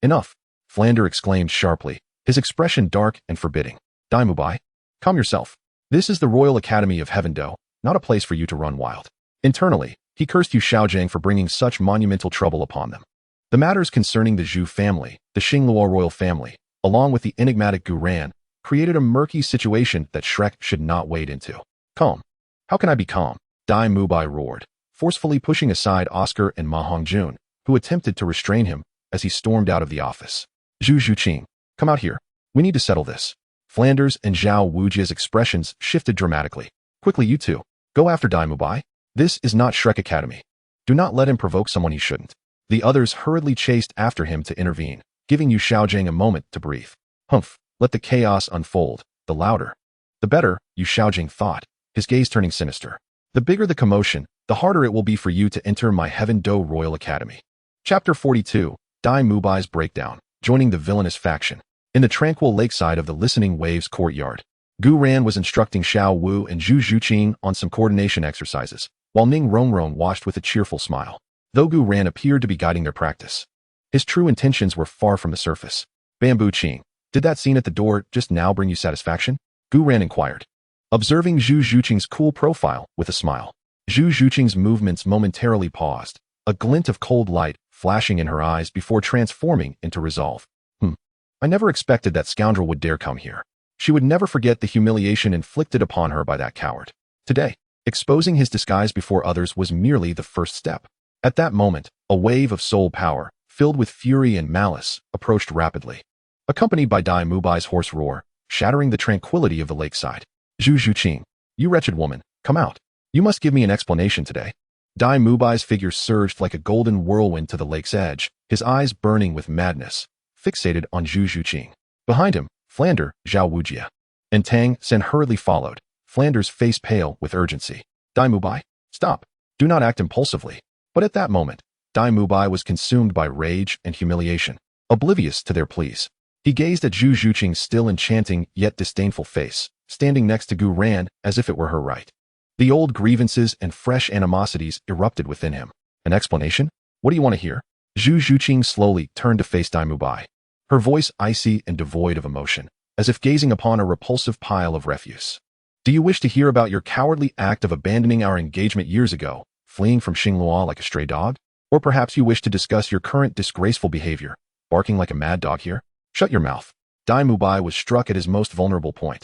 A: Enough, Flander exclaimed sharply, his expression dark and forbidding. Dai Mubai, calm yourself. This is the Royal Academy of Heavendo, not a place for you to run wild. Internally, he cursed Yu Xiaojiang for bringing such monumental trouble upon them. The matters concerning the Zhu family, the Xingluo royal family, along with the enigmatic Gu Ran, created a murky situation that Shrek should not wade into. Calm. How can I be calm? Dai Mubai roared, forcefully pushing aside Oscar and Ma Hongjun, who attempted to restrain him as he stormed out of the office. Zhu Zhuqing, come out here. We need to settle this. Flanders and Zhao Wujia's expressions shifted dramatically. Quickly, you two. Go after Dai Mubai. This is not Shrek Academy. Do not let him provoke someone he shouldn't. The others hurriedly chased after him to intervene, giving Yu Xiaojiang a moment to breathe. Humph, let the chaos unfold. The louder, the better, Yu Xiaojiang thought, his gaze turning sinister. The bigger the commotion, the harder it will be for you to enter my Heaven-Do Royal Academy. Chapter 42, Dai Mubai's Breakdown, joining the villainous faction. In the tranquil lakeside of the Listening Waves courtyard, Gu Ran was instructing Xiao Wu and Zhu Zhuqing on some coordination exercises, while Ning Rongrong watched with a cheerful smile. Though Gu Ran appeared to be guiding their practice, his true intentions were far from the surface. Bamboo Qing, did that scene at the door just now bring you satisfaction? Gu Ran inquired, observing Zhu Zhuqing's cool profile with a smile. Zhu Zhuqing's movements momentarily paused, a glint of cold light flashing in her eyes before transforming into resolve. I never expected that scoundrel would dare come here. She would never forget the humiliation inflicted upon her by that coward. Today, exposing his disguise before others was merely the first step. At that moment, a wave of soul power, filled with fury and malice, approached rapidly, accompanied by Dai Mubai's hoarse roar, shattering the tranquility of the lakeside. Zhu Zhuqing, you wretched woman, come out. You must give me an explanation today. Dai Mubai's figure surged like a golden whirlwind to the lake's edge, his eyes burning with madness, fixated on Zhu Zhuqing. Behind him, Flander, Zhao Wujia, and Tang San hurriedly followed, Flander's face pale with urgency. Dai Mubai, stop. Do not act impulsively. But at that moment, Dai Mubai was consumed by rage and humiliation, oblivious to their pleas. He gazed at Zhu Zhuqing's still enchanting yet disdainful face, standing next to Gu Ran as if it were her right. The old grievances and fresh animosities erupted within him. An explanation? What do you want to hear? Zhu Zhuqing slowly turned to face Dai Mubai, her voice icy and devoid of emotion, as if gazing upon a repulsive pile of refuse. Do you wish to hear about your cowardly act of abandoning our engagement years ago, fleeing from Xingluo like a stray dog? Or perhaps you wish to discuss your current disgraceful behavior, barking like a mad dog here? Shut your mouth. Dai Mubai was struck at his most vulnerable point.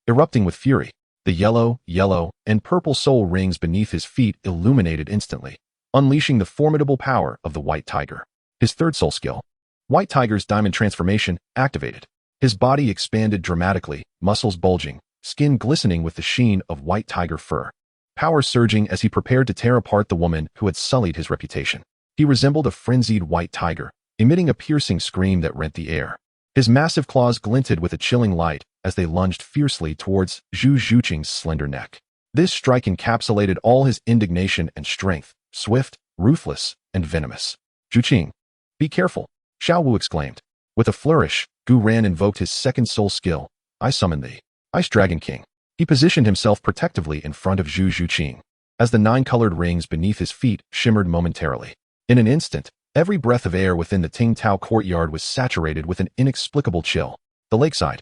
A: Erupting with fury, the yellow, and purple soul rings beneath his feet illuminated instantly, unleashing the formidable power of the White Tiger. His third soul skill, White Tiger's Diamond Transformation, activated. His body expanded dramatically, muscles bulging, skin glistening with the sheen of White Tiger fur. Power surging as he prepared to tear apart the woman who had sullied his reputation. He resembled a frenzied white tiger, emitting a piercing scream that rent the air. His massive claws glinted with a chilling light as they lunged fiercely towards Zhu Zhuqing's slender neck. This strike encapsulated all his indignation and strength, swift, ruthless, and venomous. Zhuqing, be careful, Xiao Wu exclaimed. With a flourish, Gu Ran invoked his second soul skill, I summon thee, Ice Dragon King. He positioned himself protectively in front of Zhu Zhuqing, as the 9-colored rings beneath his feet shimmered momentarily. In an instant, every breath of air within the Ting Tao courtyard was saturated with an inexplicable chill. The lakeside,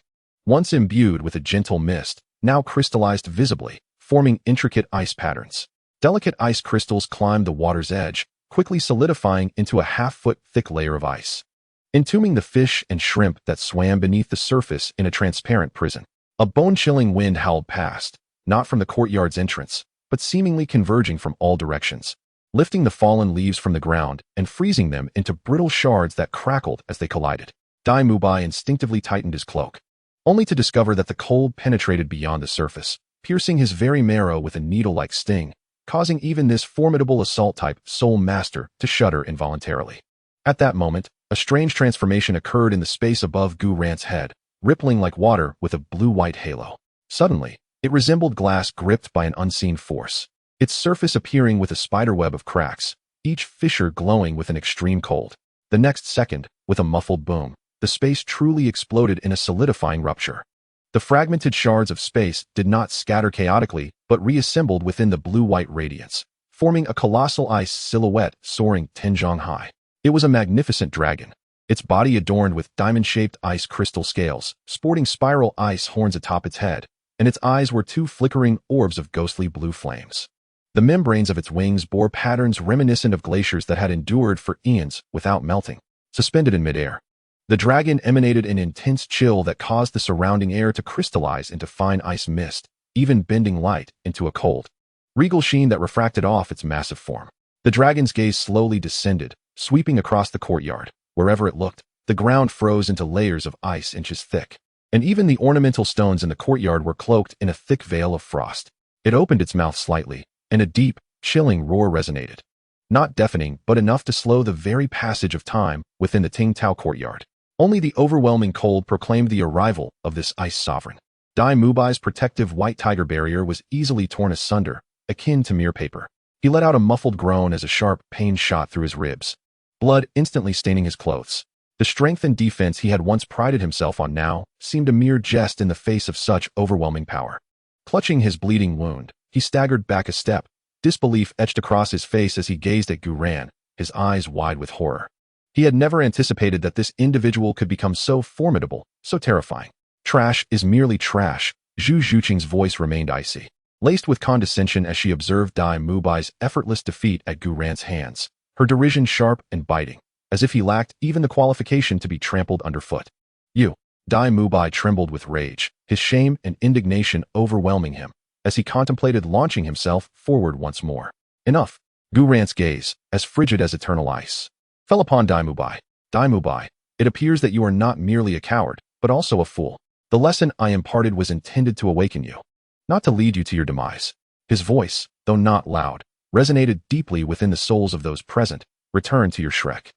A: once imbued with a gentle mist, now crystallized visibly, forming intricate ice patterns. Delicate ice crystals climbed the water's edge, quickly solidifying into a half-foot thick layer of ice, entombing the fish and shrimp that swam beneath the surface in a transparent prison. A bone-chilling wind howled past, not from the courtyard's entrance, but seemingly converging from all directions, lifting the fallen leaves from the ground and freezing them into brittle shards that crackled as they collided. Dai Mubai instinctively tightened his cloak, only to discover that the cold penetrated beyond the surface, piercing his very marrow with a needle-like sting, causing even this formidable assault-type soul master to shudder involuntarily. At that moment, a strange transformation occurred in the space above Gu Ran's head, rippling like water with a blue-white halo. Suddenly, it resembled glass gripped by an unseen force, its surface appearing with a spiderweb of cracks, each fissure glowing with an extreme cold. The next second, with a muffled boom, the space truly exploded in a solidifying rupture. The fragmented shards of space did not scatter chaotically, but reassembled within the blue-white radiance, forming a colossal ice silhouette soaring 10 zhang high. It was a magnificent dragon, its body adorned with diamond-shaped ice crystal scales, sporting spiral ice horns atop its head, and its eyes were two flickering orbs of ghostly blue flames. The membranes of its wings bore patterns reminiscent of glaciers that had endured for eons without melting. Suspended in midair, the dragon emanated an intense chill that caused the surrounding air to crystallize into fine ice mist, even bending light into a cold, regal sheen that refracted off its massive form. The dragon's gaze slowly descended, sweeping across the courtyard. Wherever it looked, the ground froze into layers of ice inches thick, and even the ornamental stones in the courtyard were cloaked in a thick veil of frost. It opened its mouth slightly, and a deep, chilling roar resonated. Not deafening, but enough to slow the very passage of time within the Tingtao courtyard. Only the overwhelming cold proclaimed the arrival of this ice sovereign. Dai Mubai's protective white tiger barrier was easily torn asunder, akin to mere paper. He let out a muffled groan as a sharp pain shot through his ribs, blood instantly staining his clothes. The strength and defense he had once prided himself on now seemed a mere jest in the face of such overwhelming power. Clutching his bleeding wound, he staggered back a step, disbelief etched across his face as he gazed at Gu Ran, his eyes wide with horror. He had never anticipated that this individual could become so formidable, so terrifying. Trash is merely trash. Zhu Zhuqing's voice remained icy, laced with condescension as she observed Dai Mubai's effortless defeat at Gu Ran's hands, her derision sharp and biting, as if he lacked even the qualification to be trampled underfoot. You! Dai Mubai trembled with rage, his shame and indignation overwhelming him, as he contemplated launching himself forward once more. Enough! Gu Ran's gaze, as frigid as eternal ice, fell upon Dai Mubai. Dai Mubai, it appears that you are not merely a coward, but also a fool. The lesson I imparted was intended to awaken you, not to lead you to your demise. His voice, though not loud, resonated deeply within the souls of those present. Return to your Shrek.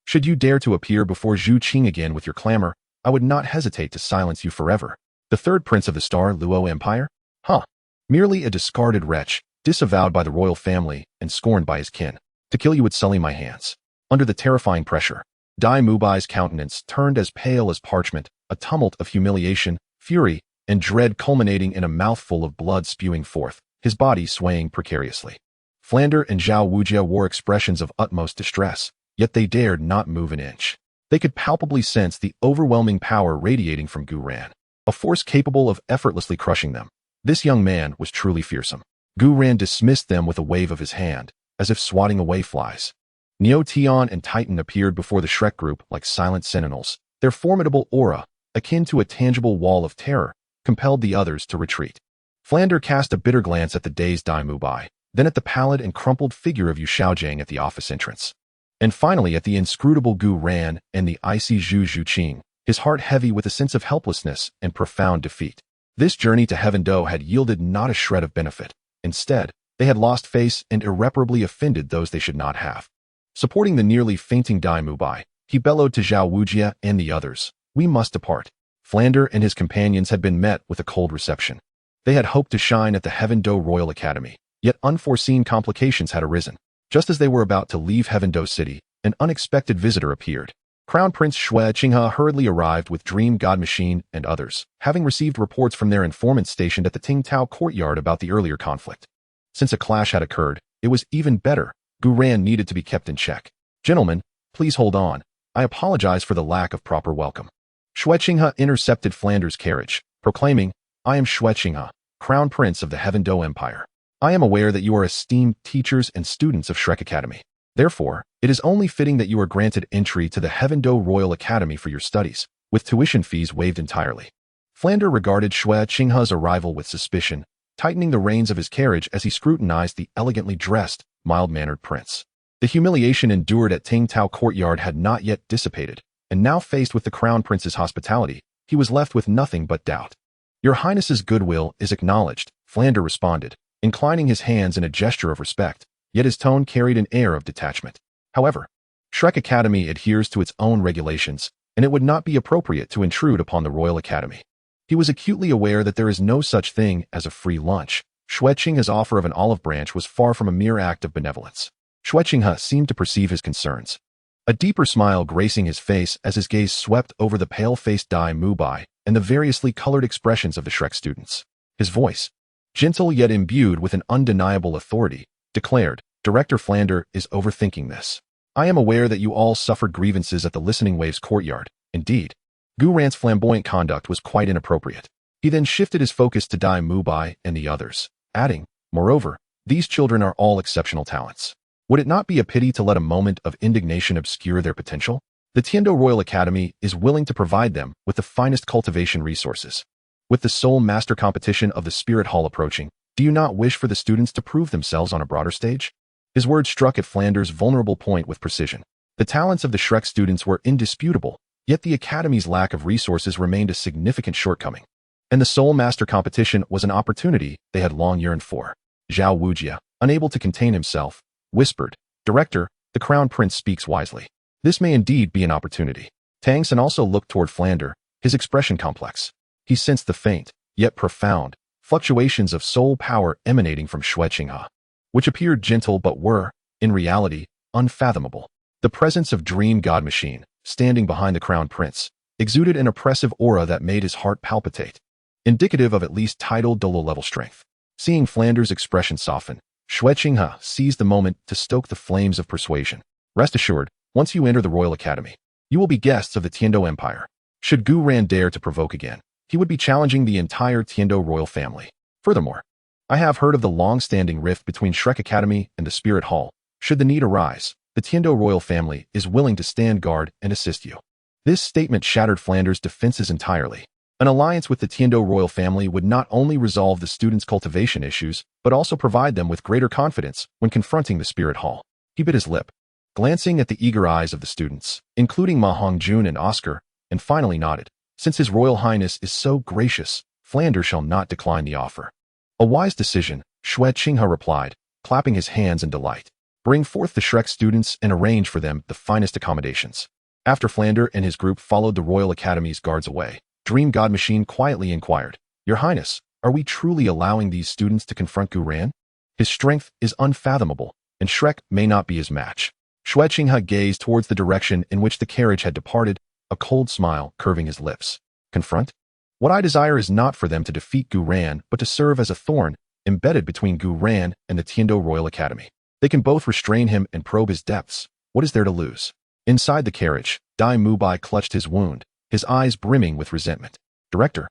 A: Should you dare to appear before Zhu Qing again with your clamor, I would not hesitate to silence you forever. The third prince of the Star Luo Empire? Huh. Merely a discarded wretch, disavowed by the royal family and scorned by his kin. To kill you would sully my hands. Under the terrifying pressure, Dai Mubai's countenance turned as pale as parchment, a tumult of humiliation, fury, and dread culminating in a mouthful of blood spewing forth, his body swaying precariously. Flander and Zhao Wujia wore expressions of utmost distress, yet they dared not move an inch. They could palpably sense the overwhelming power radiating from Gu Ran, a force capable of effortlessly crushing them. This young man was truly fearsome. Gu Ran dismissed them with a wave of his hand, as if swatting away flies. Neo Tian and Titan appeared before the Shrek group like silent sentinels. Their formidable aura, akin to a tangible wall of terror, compelled the others to retreat. Flander cast a bitter glance at the dazed Dai Mubai, then at the pallid and crumpled figure of Yu Xiaojiang at the office entrance, and finally at the inscrutable Gu Ran and the icy Zhu Zhuqing, his heart heavy with a sense of helplessness and profound defeat. This journey to Heaven Do had yielded not a shred of benefit. Instead, they had lost face and irreparably offended those they should not have. Supporting the nearly fainting Dai Mubai, he bellowed to Zhao Wujia and the others, "We must depart." Flander and his companions had been met with a cold reception. They had hoped to shine at the Heaven Do Royal Academy, yet unforeseen complications had arisen. Just as they were about to leave Heaven Do City, an unexpected visitor appeared. Crown Prince Xue Qinghe hurriedly arrived with Dream God Machine and others, having received reports from their informants stationed at the Tingtao courtyard about the earlier conflict. Since a clash had occurred, it was even better. Gu Ran needed to be kept in check. "Gentlemen, please hold on. I apologize for the lack of proper welcome." Xue Qinghe intercepted Flander's carriage, proclaiming, "I am Xue, Crown Prince of the Heaven Do Empire. I am aware that you are esteemed teachers and students of Shrek Academy. Therefore, it is only fitting that you are granted entry to the Heaven Do Royal Academy for your studies, with tuition fees waived entirely." Flander regarded Xue Qinghe's arrival with suspicion, tightening the reins of his carriage as he scrutinized the elegantly dressed, mild-mannered prince. The humiliation endured at Tingtao Courtyard had not yet dissipated, and now faced with the Crown Prince's hospitality, he was left with nothing but doubt. "Your Highness's goodwill is acknowledged," Flander responded, inclining his hands in a gesture of respect, yet his tone carried an air of detachment. However, Shrek Academy adheres to its own regulations, and it would not be appropriate to intrude upon the Royal Academy. He was acutely aware that there is no such thing as a free lunch. Xue Qinghe's offer of an olive branch was far from a mere act of benevolence. Xue Qinghe seemed to perceive his concerns. A deeper smile gracing his face as his gaze swept over the pale-faced Dai Mubai and the variously colored expressions of the Shrek students. His voice, gentle yet imbued with an undeniable authority, declared, "Director Flander is overthinking this. I am aware that you all suffered grievances at the Listening Waves courtyard. Indeed, Gu Ran's flamboyant conduct was quite inappropriate." He then shifted his focus to Dai Mubai and the others, adding, "Moreover, these children are all exceptional talents. Would it not be a pity to let a moment of indignation obscure their potential? The Tiando Royal Academy is willing to provide them with the finest cultivation resources. With the Soul Master competition of the Spirit Hall approaching, do you not wish for the students to prove themselves on a broader stage?" His words struck at Flander's vulnerable point with precision. The talents of the Shrek students were indisputable, yet the Academy's lack of resources remained a significant shortcoming. And the Soul Master competition was an opportunity they had long yearned for. Zhao Wujia, unable to contain himself, whispered, "Director, the Crown Prince speaks wisely. This may indeed be an opportunity." Tang San also looked toward Flander, his expression complex. He sensed the faint, yet profound, fluctuations of soul power emanating from Xue Qinghe, which appeared gentle but were, in reality, unfathomable. The presence of Dream God Machine, standing behind the Crown Prince, exuded an oppressive aura that made his heart palpitate, indicative of at least tidal Douluo-level strength. Seeing Flander's expression soften, Xue Qinghe seized the moment to stoke the flames of persuasion. "Rest assured, once you enter the Royal Academy, you will be guests of the Tiando Empire. Should Gu Ran dare to provoke again, he would be challenging the entire Tiando royal family. Furthermore, I have heard of the long-standing rift between Shrek Academy and the Spirit Hall. Should the need arise, the Tiando royal family is willing to stand guard and assist you." This statement shattered Flander's defenses entirely. An alliance with the Tiando royal family would not only resolve the students' cultivation issues, but also provide them with greater confidence when confronting the Spirit Hall. He bit his lip, glancing at the eager eyes of the students, including Ma Hongjun and Oscar, and finally nodded. Since His Royal Highness is so gracious, Flander shall not decline the offer. "A wise decision," Xue Qinghe replied, clapping his hands in delight. "Bring forth the Shrek students and arrange for them the finest accommodations." After Flander and his group followed the Royal Academy's guards away, Dream God Machine quietly inquired, "Your Highness, are we truly allowing these students to confront Gu Ran? His strength is unfathomable, and Shrek may not be his match." Xue Qinghe gazed towards the direction in which the carriage had departed, a cold smile curving his lips. "Confront? What I desire is not for them to defeat Gu Ran, but to serve as a thorn embedded between Gu Ran and the Tiando Royal Academy. They can both restrain him and probe his depths. What is there to lose?" Inside the carriage, Dai Mubai clutched his wound, his eyes brimming with resentment. "Director,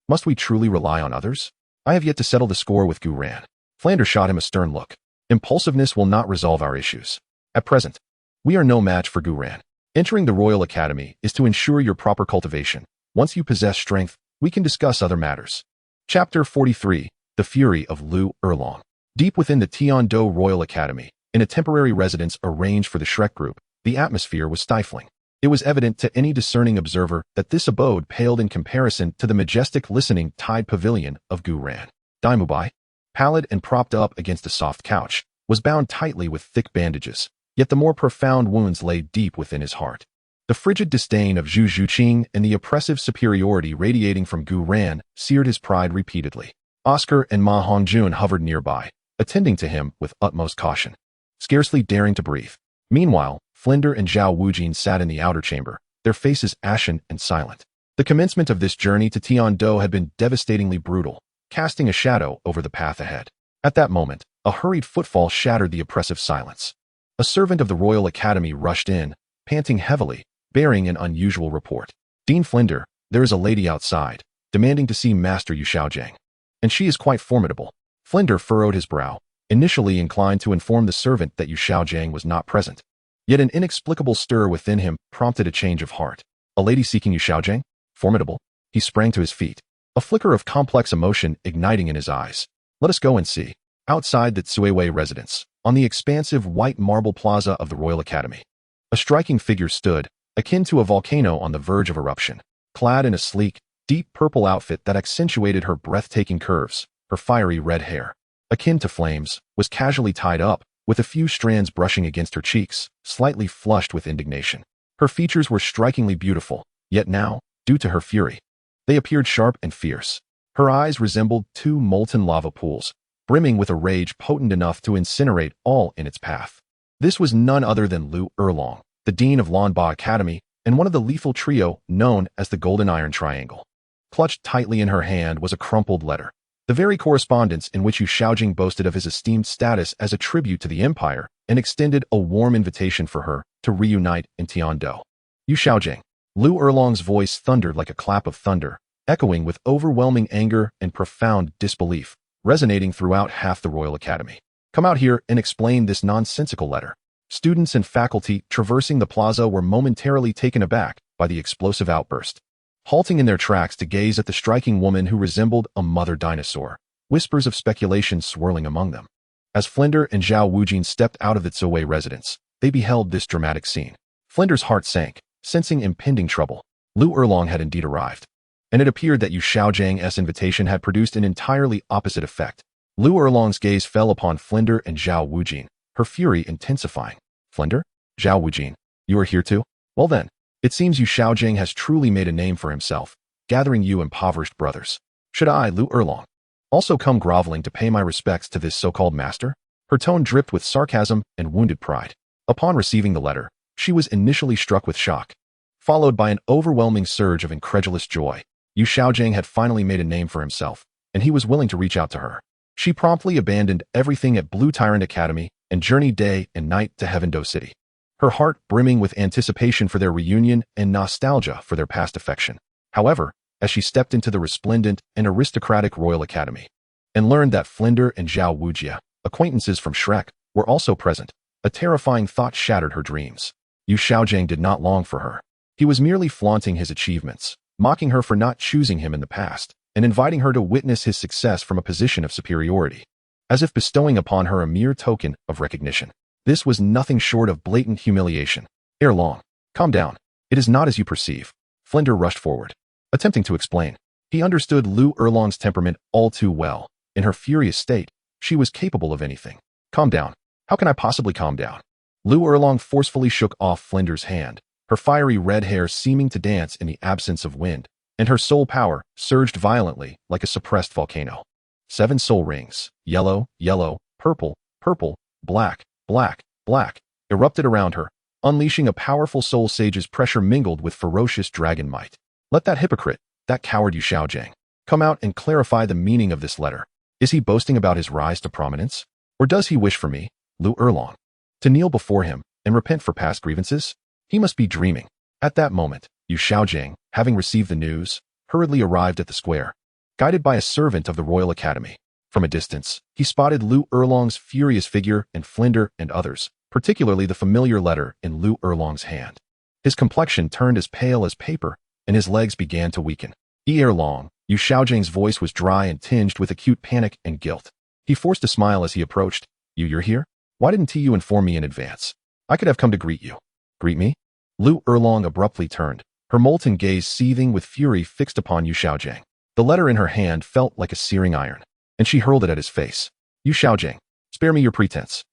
A: must we truly rely on others? I have yet to settle the score with Gu Ran." Flander shot him a stern look. "Impulsiveness will not resolve our issues. At present, we are no match for Gu Ran. Entering the Royal Academy is to ensure your proper cultivation. Once you possess strength, we can discuss other matters." Chapter 43, The Fury of Lu Erlong. Deep within the Tiando Royal Academy, in a temporary residence arranged for the Shrek group, the atmosphere was stifling. It was evident to any discerning observer that this abode paled in comparison to the majestic listening tide pavilion of Gu Ran. Dai Mubai, pallid and propped up against a soft couch, was bound tightly with thick bandages, yet the more profound wounds lay deep within his heart. The frigid disdain of Zhu Zhuqing and the oppressive superiority radiating from Gu Ran seared his pride repeatedly. Oscar and Ma Hongjun hovered nearby, attending to him with utmost caution, scarcely daring to breathe. Meanwhile, Flinder and Zhao Wujin sat in the outer chamber, their faces ashen and silent. The commencement of this journey to Tiando had been devastatingly brutal, casting a shadow over the path ahead. At that moment, a hurried footfall shattered the oppressive silence. A servant of the Royal Academy rushed in, panting heavily, bearing an unusual report. "Dean Flinder, there is a lady outside," demanding to see Master Yu Xiaojing. And she is quite formidable. Flinder furrowed his brow, initially inclined to inform the servant that Yu Xiaojing was not present. Yet an inexplicable stir within him prompted a change of heart. A lady seeking Yu Xiaojing? Formidable? He sprang to his feet, a flicker of complex emotion igniting in his eyes. Let us go and see. Outside the Tsuiwei residence, on the expansive white marble plaza of the Royal Academy, a striking figure stood, akin to a volcano on the verge of eruption, clad in a sleek, deep purple outfit that accentuated her breathtaking curves. Her fiery red hair, akin to flames, was casually tied up, with a few strands brushing against her cheeks, slightly flushed with indignation. Her features were strikingly beautiful, yet now, due to her fury, they appeared sharp and fierce. Her eyes resembled two molten lava pools, brimming with a rage potent enough to incinerate all in its path. This was none other than Lu Erlong, the dean of Lanba Academy, and one of the lethal trio known as the Golden Iron Triangle. Clutched tightly in her hand was a crumpled letter, the very correspondence in which Yu Xiaojing boasted of his esteemed status as a tribute to the empire and extended a warm invitation for her to reunite in Tiando. Yu Xiaojing. Lu Erlong's voice thundered like a clap of thunder, echoing with overwhelming anger and profound disbelief, resonating throughout half the Royal Academy. Come out here and explain this nonsensical letter. Students and faculty traversing the plaza were momentarily taken aback by the explosive outburst. Halting in their tracks to gaze at the striking woman who resembled a mother dinosaur, whispers of speculation swirling among them. As Flinder and Zhao Wujin stepped out of the Tsuwei residence, they beheld this dramatic scene. Flinder's heart sank, sensing impending trouble. Lu Erlong had indeed arrived, and it appeared that Yu Xiaojing's invitation had produced an entirely opposite effect. Lu Erlong's gaze fell upon Flinder and Zhao Wujin, her fury intensifying. Flinder? Zhao Wujin, you are here too? Well then, it seems Yu Xiaojing has truly made a name for himself, gathering you impoverished brothers. Should I, Lu Erlong, also come groveling to pay my respects to this so-called master? Her tone dripped with sarcasm and wounded pride. Upon receiving the letter, she was initially struck with shock, followed by an overwhelming surge of incredulous joy. Yu Xiaojing had finally made a name for himself, and he was willing to reach out to her. She promptly abandoned everything at Blue Tyrant Academy and journeyed day and night to Heavendo City, her heart brimming with anticipation for their reunion and nostalgia for their past affection. However, as she stepped into the resplendent and aristocratic Royal Academy and learned that Flinder and Zhao Wujia, acquaintances from Shrek, were also present, a terrifying thought shattered her dreams. Yu Xiaojing did not long for her. He was merely flaunting his achievements, mocking her for not choosing him in the past, and inviting her to witness his success from a position of superiority, as if bestowing upon her a mere token of recognition. This was nothing short of blatant humiliation. Erlong, calm down. It is not as you perceive. Flinder rushed forward, attempting to explain. He understood Lu Erlong's temperament all too well. In her furious state, she was capable of anything. Calm down. How can I possibly calm down? Lu Erlong forcefully shook off Flinder's hand, her fiery red hair seeming to dance in the absence of wind, and her soul power surged violently like a suppressed volcano. 7 soul rings, yellow, yellow, purple, purple, black, black, black, erupted around her, unleashing a powerful soul sage's pressure mingled with ferocious dragon might. Let that hypocrite, that coward Yu Xiaojing, come out and clarify the meaning of this letter. Is he boasting about his rise to prominence? Or does he wish for me, Lu Erlong, to kneel before him and repent for past grievances? He must be dreaming. At that moment, Yu Xiaojing, having received the news, hurriedly arrived at the square, guided by a servant of the Royal Academy. From a distance, he spotted Lu Erlong's furious figure and Flinder and others, particularly the familiar letter in Lu Erlong's hand. His complexion turned as pale as paper, and his legs began to weaken. Ere long, Yu Xiaojing's voice was dry and tinged with acute panic and guilt. He forced a smile as he approached. You're here? Why didn't you inform me in advance? I could have come to greet you. Greet me? Lu Erlong abruptly turned, her molten gaze seething with fury fixed upon Yu Xiaojing. The letter in her hand felt like a searing iron, and she hurled it at his face. Yu Xiaojing, spare me your pretense.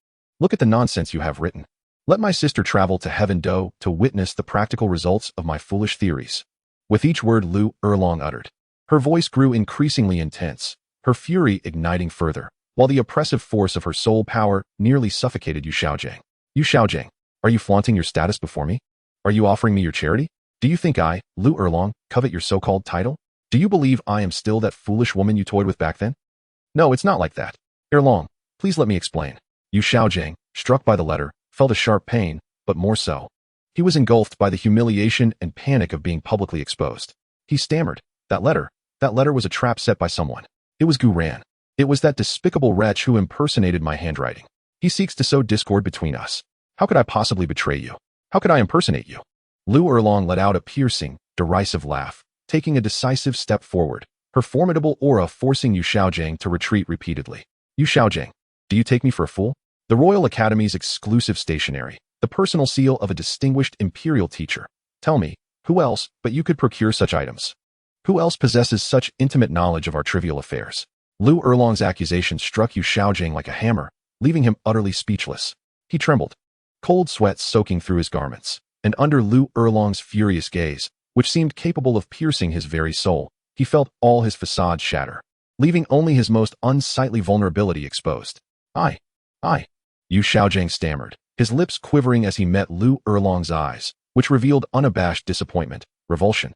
A: Look at the nonsense you have written. Let my sister travel to Heavendo to witness the practical results of my foolish theories. With each word Lu Erlong uttered, her voice grew increasingly intense, her fury igniting further, while the oppressive force of her soul power nearly suffocated Yu Xiaojing. Yu Xiaojing, are you flaunting your status before me? Are you offering me your charity? Do you think I, Lu Erlong, covet your so-called title? Do you believe I am still that foolish woman you toyed with back then? No, it's not like that. Erlong, please let me explain. Yu Xiaojing, struck by the letter, felt a sharp pain, but more so. He was engulfed by the humiliation and panic of being publicly exposed. He stammered, that letter, That letter was a trap set by someone. It was Gu Ran. It was that despicable wretch who impersonated my handwriting. He seeks to sow discord between us. How could I possibly betray you? How could I impersonate you? Lu Erlong let out a piercing, derisive laugh, taking a decisive step forward, her formidable aura forcing Yu Xiaojing to retreat repeatedly. Yu Xiaojing, do you take me for a fool? The Royal Academy's exclusive stationery, the personal seal of a distinguished imperial teacher. Tell me, who else but you could procure such items? Who else possesses such intimate knowledge of our trivial affairs? Lu Erlong's accusation struck Yu Xiaojing like a hammer, leaving him utterly speechless. He trembled, cold sweat soaking through his garments, and under Lu Erlong's furious gaze, which seemed capable of piercing his very soul, he felt all his facade shatter, leaving only his most unsightly vulnerability exposed. I. Yu Xiaojing stammered, his lips quivering as he met Lu Erlong's eyes, which revealed unabashed disappointment, revulsion,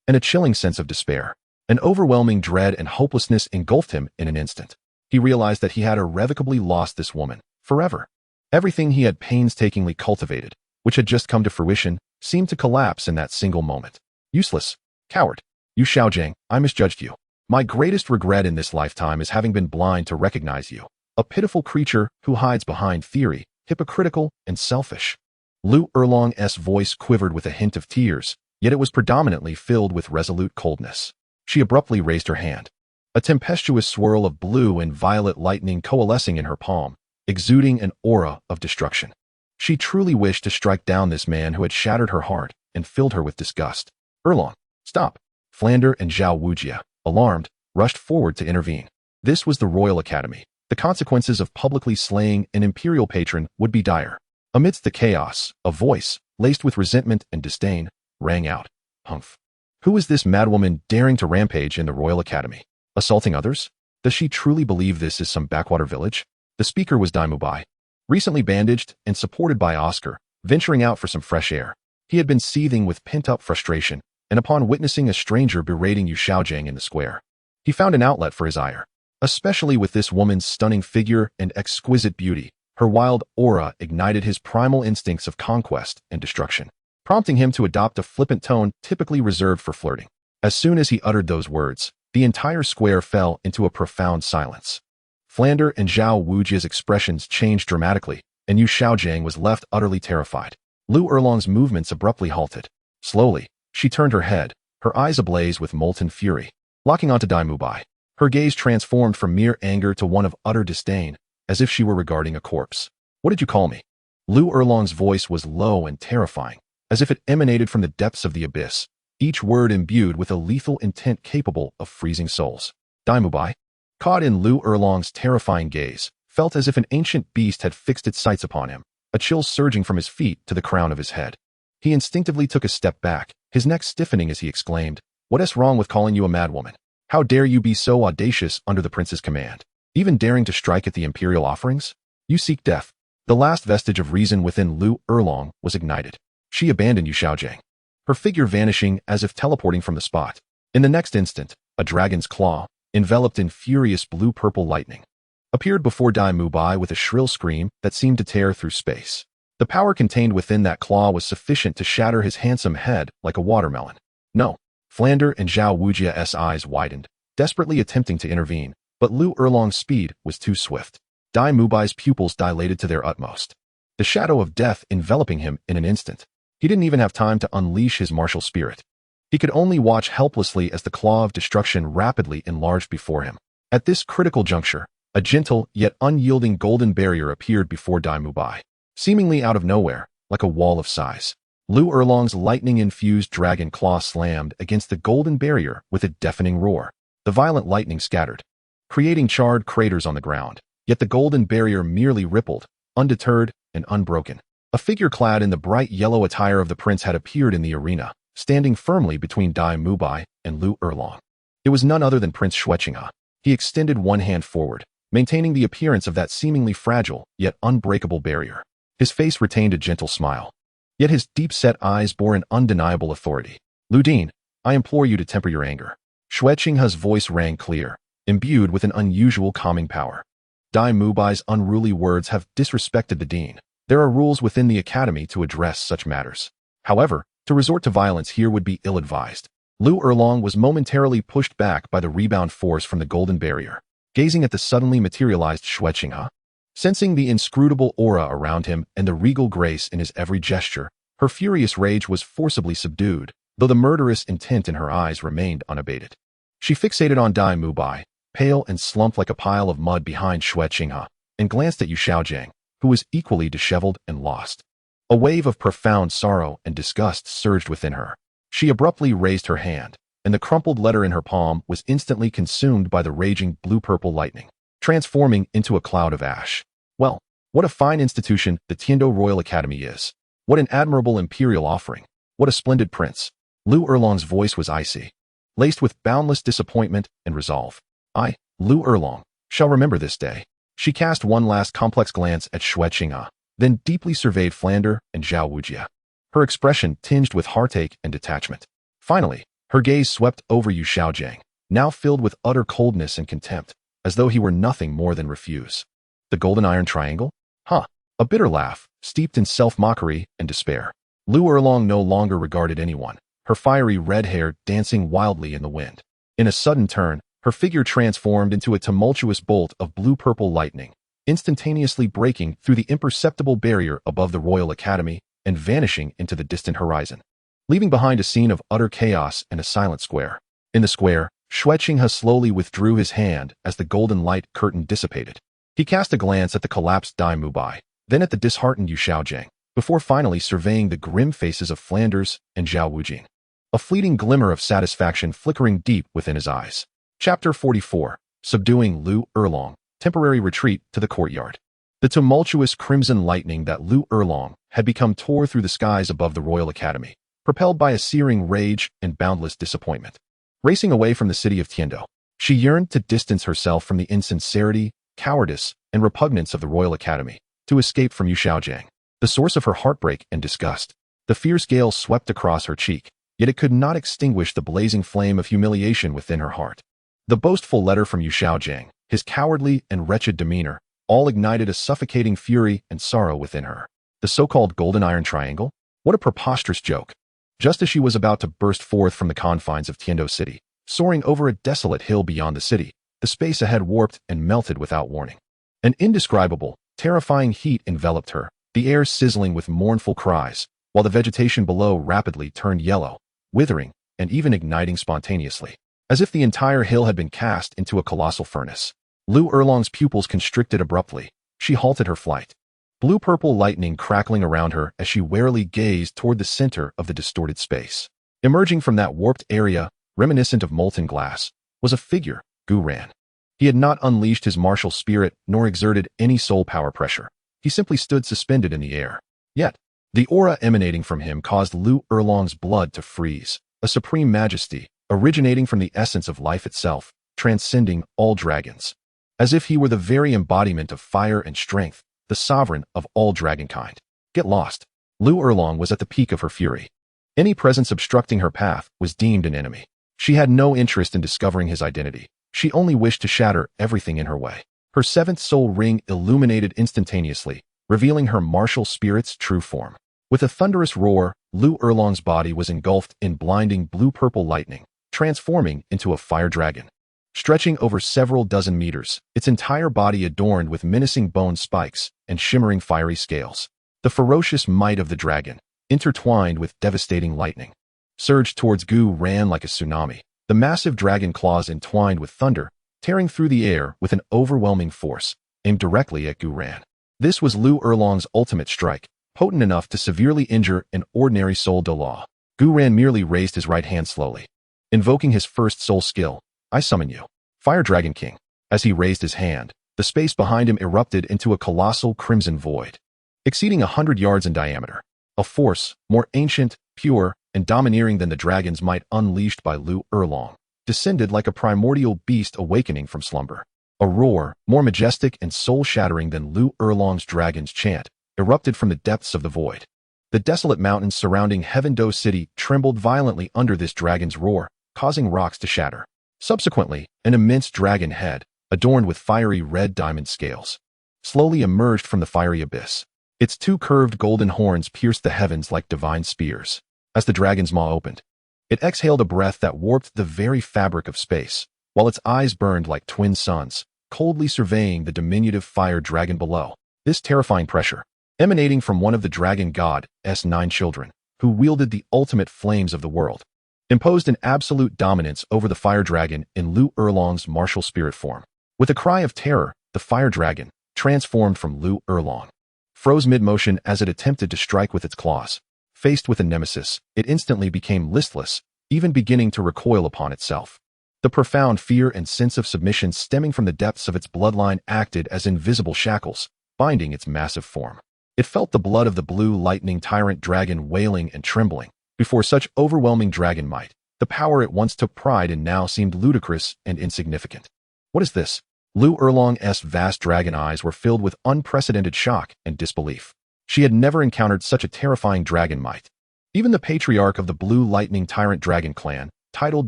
A: and a chilling sense of despair. An overwhelming dread and hopelessness engulfed him in an instant. He realized that he had irrevocably lost this woman, forever. Everything he had painstakingly cultivated, which had just come to fruition, seemed to collapse in that single moment. Useless. Coward. Yu Xiaojing, I misjudged you. My greatest regret in this lifetime is having been blind to recognize you. A pitiful creature who hides behind theory, hypocritical and selfish. Lu Erlong's voice quivered with a hint of tears, yet it was predominantly filled with resolute coldness. She abruptly raised her hand. A tempestuous swirl of blue and violet lightning coalescing in her palm, exuding an aura of destruction. She truly wished to strike down this man who had shattered her heart and filled her with disgust. Erlong, stop! Flander and Zhao Wujia, alarmed, rushed forward to intervene. This was the Royal Academy. The consequences of publicly slaying an imperial patron would be dire. Amidst the chaos, a voice, laced with resentment and disdain, rang out. Humph. Who is this madwoman daring to rampage in the Royal Academy? Assaulting others? Does she truly believe this is some backwater village? The speaker was Dai Mubai, recently bandaged and supported by Oscar, venturing out for some fresh air. He had been seething with pent-up frustration, and upon witnessing a stranger berating Yu Xiaojing in the square, he found an outlet for his ire. Especially with this woman's stunning figure and exquisite beauty, her wild aura ignited his primal instincts of conquest and destruction, prompting him to adopt a flippant tone typically reserved for flirting. As soon as he uttered those words, the entire square fell into a profound silence. Flander and Zhao Wujia's expressions changed dramatically, and Yu Xiaojing was left utterly terrified. Lu Erlong's movements abruptly halted. Slowly, she turned her head, her eyes ablaze with molten fury, locking onto Dai Mubai. Her gaze transformed from mere anger to one of utter disdain, as if she were regarding a corpse. What did you call me? Lu Erlong's voice was low and terrifying, as if it emanated from the depths of the abyss, each word imbued with a lethal intent capable of freezing souls. Dai Mubai, caught in Lu Erlong's terrifying gaze, felt as if an ancient beast had fixed its sights upon him, a chill surging from his feet to the crown of his head. He instinctively took a step back, his neck stiffening as he exclaimed, "What's wrong with calling you a madwoman? How dare you be so audacious under the prince's command? Even daring to strike at the imperial offerings? You seek death." The last vestige of reason within Lu Erlong was ignited. She abandoned Yu Xiaojing, her figure vanishing as if teleporting from the spot. In the next instant, a dragon's claw, enveloped in furious blue-purple lightning, appeared before Dai Mubai with a shrill scream that seemed to tear through space. The power contained within that claw was sufficient to shatter his handsome head like a watermelon. No. Flander and Zhao Wujia's eyes widened, desperately attempting to intervene, but Lu Erlong's speed was too swift. Dai Mubai's pupils dilated to their utmost, the shadow of death enveloping him in an instant. He didn't even have time to unleash his martial spirit. He could only watch helplessly as the claw of destruction rapidly enlarged before him. At this critical juncture, a gentle yet unyielding golden barrier appeared before Dai Mubai, seemingly out of nowhere, like a wall of size. Lu Erlong's lightning-infused dragon claw slammed against the golden barrier with a deafening roar. The violent lightning scattered, creating charred craters on the ground, yet the golden barrier merely rippled, undeterred and unbroken. A figure clad in the bright yellow attire of the prince had appeared in the arena, standing firmly between Dai Mubai and Lu Erlong. It was none other than Prince Xueqinghe. He extended one hand forward, maintaining the appearance of that seemingly fragile yet unbreakable barrier. His face retained a gentle smile, yet his deep-set eyes bore an undeniable authority. "Lu Din, I implore you to temper your anger." Xueqinghe's voice rang clear, imbued with an unusual calming power. Dai Mubai's unruly words have disrespected the Dean. There are rules within the academy to address such matters. However, to resort to violence here would be ill-advised. Lu Erlong was momentarily pushed back by the rebound force from the golden barrier, gazing at the suddenly materialized Xue Qinghe. Sensing the inscrutable aura around him and the regal grace in his every gesture, her furious rage was forcibly subdued, though the murderous intent in her eyes remained unabated. She fixated on Dai Mubai, pale and slumped like a pile of mud behind Xue Qinghe, and glanced at Yu Xiaojiang, who was equally disheveled and lost. A wave of profound sorrow and disgust surged within her. She abruptly raised her hand, and the crumpled letter in her palm was instantly consumed by the raging blue-purple lightning, transforming into a cloud of ash. Well, what a fine institution the Tiando Royal Academy is. What an admirable imperial offering. What a splendid prince. Lu Erlong's voice was icy, laced with boundless disappointment and resolve. I, Lu Erlong, shall remember this day. She cast one last complex glance at Xue Qinghe, then deeply surveyed Flander and Zhao Wujie. Her expression tinged with heartache and detachment. Finally, her gaze swept over Yu Xiaojiang, now filled with utter coldness and contempt, as though he were nothing more than refuse. The golden iron triangle? Huh. A bitter laugh, steeped in self-mockery and despair. Lu Erlong no longer regarded anyone, her fiery red hair dancing wildly in the wind. In a sudden turn, her figure transformed into a tumultuous bolt of blue-purple lightning, instantaneously breaking through the imperceptible barrier above the Royal Academy and vanishing into the distant horizon, leaving behind a scene of utter chaos and a silent square. In the square, Xue Qinghe slowly withdrew his hand as the golden light curtain dissipated. He cast a glance at the collapsed Dai Mubai, then at the disheartened Yu Xiaojiang, before finally surveying the grim faces of Flanders and Zhao Wujing, a fleeting glimmer of satisfaction flickering deep within his eyes. Chapter 44. Subduing Lu Erlong. Temporary retreat to the courtyard. The tumultuous crimson lightning that Lu Erlong had become tore through the skies above the Royal Academy, propelled by a searing rage and boundless disappointment. Racing away from the city of Tiando, she yearned to distance herself from the insincerity, cowardice, and repugnance of the Royal Academy, to escape from Yu Xiaojiang, the source of her heartbreak and disgust. The fierce gale swept across her cheek, yet it could not extinguish the blazing flame of humiliation within her heart. The boastful letter from Yu Xiaojiang, his cowardly and wretched demeanor, all ignited a suffocating fury and sorrow within her. The so-called golden iron triangle? What a preposterous joke. Just as she was about to burst forth from the confines of Tiando City, soaring over a desolate hill beyond the city, the space ahead warped and melted without warning. An indescribable, terrifying heat enveloped her, the air sizzling with mournful cries, while the vegetation below rapidly turned yellow, withering, and even igniting spontaneously, as if the entire hill had been cast into a colossal furnace. Lu Erlong's pupils constricted abruptly. She halted her flight. Blue-purple lightning crackling around her as she warily gazed toward the center of the distorted space. Emerging from that warped area, reminiscent of molten glass, was a figure, Gu Yuena. He had not unleashed his martial spirit nor exerted any soul power pressure. He simply stood suspended in the air. Yet, the aura emanating from him caused Lu Erlong's blood to freeze, a supreme majesty, originating from the essence of life itself, transcending all dragons. As if he were the very embodiment of fire and strength, the sovereign of all dragonkind. Get lost. Lu Erlong was at the peak of her fury. Any presence obstructing her path was deemed an enemy. She had no interest in discovering his identity. She only wished to shatter everything in her way. Her seventh soul ring illuminated instantaneously, revealing her martial spirit's true form. With a thunderous roar, Lu Erlong's body was engulfed in blinding blue-purple lightning, transforming into a fire dragon. Stretching over several dozen meters, its entire body adorned with menacing bone spikes and shimmering fiery scales. The ferocious might of the dragon, intertwined with devastating lightning, surged towards Gu Yuena like a tsunami. The massive dragon claws entwined with thunder, tearing through the air with an overwhelming force, aimed directly at Gu Yuena. This was Lu Erlong's ultimate strike, potent enough to severely injure an ordinary soul Douluo. Gu Yuena merely raised his right hand slowly. Invoking his first soul skill, I summon you, Fire Dragon King. As he raised his hand, the space behind him erupted into a colossal crimson void, exceeding 100 yards in diameter. A force, more ancient, pure, and domineering than the dragon's might unleashed by Lu Erlong, descended like a primordial beast awakening from slumber. A roar, more majestic and soul-shattering than Lu Erlong's dragon's chant, erupted from the depths of the void. The desolate mountains surrounding Heaven-Do City trembled violently under this dragon's roar, causing rocks to shatter. Subsequently, an immense dragon head, adorned with fiery red diamond scales, slowly emerged from the fiery abyss. Its two curved golden horns pierced the heavens like divine spears. As the dragon's maw opened, It exhaled a breath that warped the very fabric of space, while its eyes burned like twin suns, coldly surveying the diminutive fire dragon below. This terrifying pressure, emanating from one of the dragon god's 9 children, who wielded the ultimate flames of the world, imposed an absolute dominance over the fire dragon in Lu Erlong's martial spirit form. With a cry of terror, the fire dragon, transformed from Lu Erlong, froze mid-motion as it attempted to strike with its claws. Faced with a nemesis, it instantly became listless, even beginning to recoil upon itself. The profound fear and sense of submission stemming from the depths of its bloodline acted as invisible shackles, binding its massive form. It felt the blood of the blue lightning tyrant dragon wailing and trembling. Before such overwhelming dragon might, the power it once took pride in now seemed ludicrous and insignificant. What is this? Lu Erlong's vast dragon eyes were filled with unprecedented shock and disbelief. She had never encountered such a terrifying dragon might. Even the patriarch of the blue lightning tyrant dragon clan, titled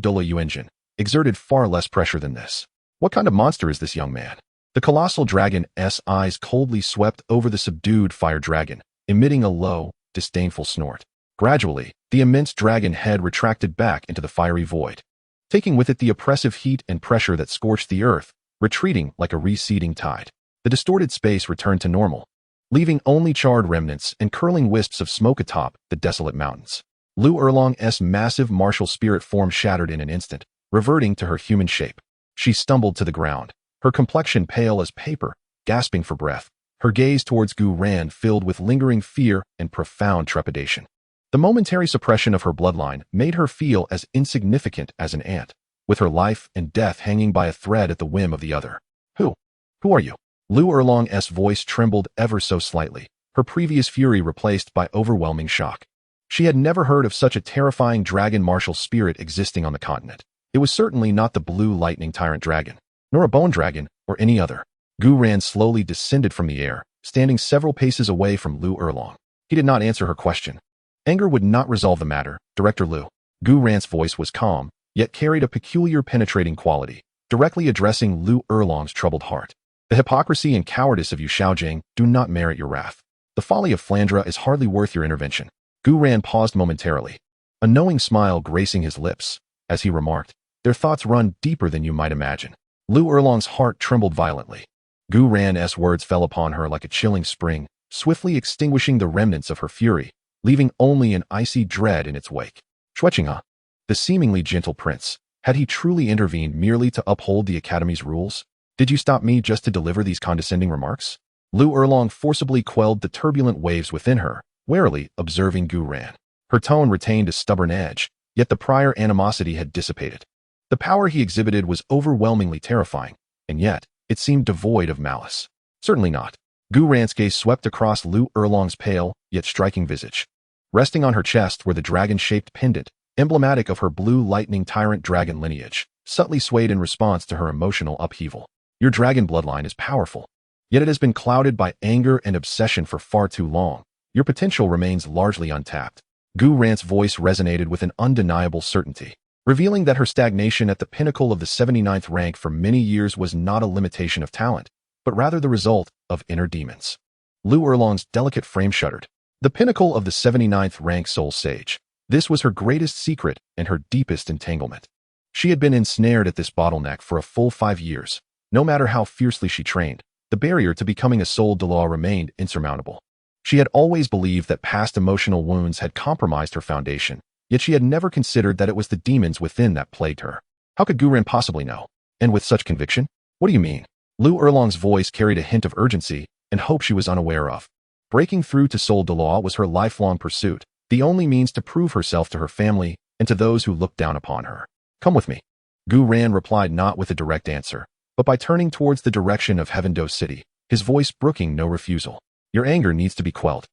A: Douluo Yuenjin, exerted far less pressure than this. What kind of monster is this young man? The colossal dragon's eyes coldly swept over the subdued fire dragon, emitting a low, disdainful snort. Gradually, the immense dragon head retracted back into the fiery void, taking with it the oppressive heat and pressure that scorched the earth, retreating like a receding tide. The distorted space returned to normal, leaving only charred remnants and curling wisps of smoke atop the desolate mountains. Lu Erlong's massive martial spirit form shattered in an instant, reverting to her human shape. She stumbled to the ground, her complexion pale as paper, gasping for breath, her gaze towards Gu Yuena filled with lingering fear and profound trepidation. The momentary suppression of her bloodline made her feel as insignificant as an ant, with her life and death hanging by a thread at the whim of the other. Who are you? Lu Erlong's voice trembled ever so slightly, her previous fury replaced by overwhelming shock. She had never heard of such a terrifying dragon martial spirit existing on the continent. It was certainly not the blue lightning tyrant dragon, nor a bone dragon, or any other. Gu Yuena slowly descended from the air, standing several paces away from Lu Erlong. He did not answer her question. Anger would not resolve the matter, Director Lu. Gu Yuena's voice was calm, yet carried a peculiar penetrating quality, directly addressing Lu Erlong's troubled heart. The hypocrisy and cowardice of you Xiaojing do not merit your wrath. The folly of Flandra is hardly worth your intervention. Gu Yuena paused momentarily, a knowing smile gracing his lips, as he remarked, their thoughts run deeper than you might imagine. Lu Erlong's heart trembled violently. Gu Yuena's words fell upon her like a chilling spring, swiftly extinguishing the remnants of her fury, leaving only an icy dread in its wake. Shuqinghe, the seemingly gentle prince, had he truly intervened merely to uphold the Academy's rules? Did you stop me just to deliver these condescending remarks? Lu Erlong forcibly quelled the turbulent waves within her, warily observing Gu Yuena. Her tone retained a stubborn edge, yet the prior animosity had dissipated. The power he exhibited was overwhelmingly terrifying, and yet it seemed devoid of malice. Certainly not. Gu Yuena's gaze swept across Lu Erlong's pale, yet striking visage. Resting on her chest were the dragon-shaped pendant, emblematic of her blue lightning tyrant dragon lineage, subtly swayed in response to her emotional upheaval. Your dragon bloodline is powerful, yet it has been clouded by anger and obsession for far too long. Your potential remains largely untapped. Gu Yuena's voice resonated with an undeniable certainty, revealing that her stagnation at the pinnacle of the 79th rank for many years was not a limitation of talent, but rather the result of inner demons. Lu Erlong's delicate frame shuddered. The pinnacle of the 79th rank soul sage. This was her greatest secret and her deepest entanglement. She had been ensnared at this bottleneck for a full 5 years. No matter how fiercely she trained, the barrier to becoming a soul Douluo remained insurmountable. She had always believed that past emotional wounds had compromised her foundation, yet she had never considered that it was the demons within that plagued her. How could Gu Yuena possibly know? And with such conviction? What do you mean? Lu Erlong's voice carried a hint of urgency and hope she was unaware of. Breaking through to Soul Douluo was her lifelong pursuit, the only means to prove herself to her family and to those who looked down upon her. Come with me. Gu Yuena replied not with a direct answer, but by turning towards the direction of Heaven-Do City, his voice brooking no refusal. Your anger needs to be quelled.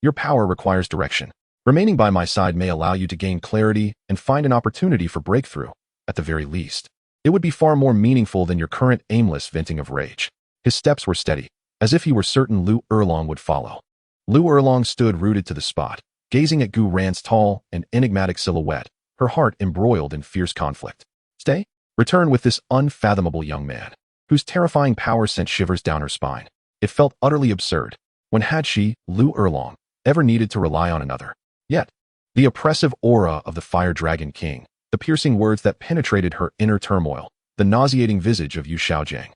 A: Your power requires direction. Remaining by my side may allow you to gain clarity and find an opportunity for breakthrough, at the very least. It would be far more meaningful than your current aimless venting of rage. His steps were steady, as if he were certain Lu Erlong would follow. Lu Erlong stood rooted to the spot, gazing at Gu Yuena's tall and enigmatic silhouette, her heart embroiled in fierce conflict. Stay? Return with this unfathomable young man, whose terrifying power sent shivers down her spine. It felt utterly absurd. When had she, Lu Erlong, ever needed to rely on another? Yet, The oppressive aura of the Fire Dragon King, the piercing words that penetrated her inner turmoil, the nauseating visage of Yu Xiaojiang,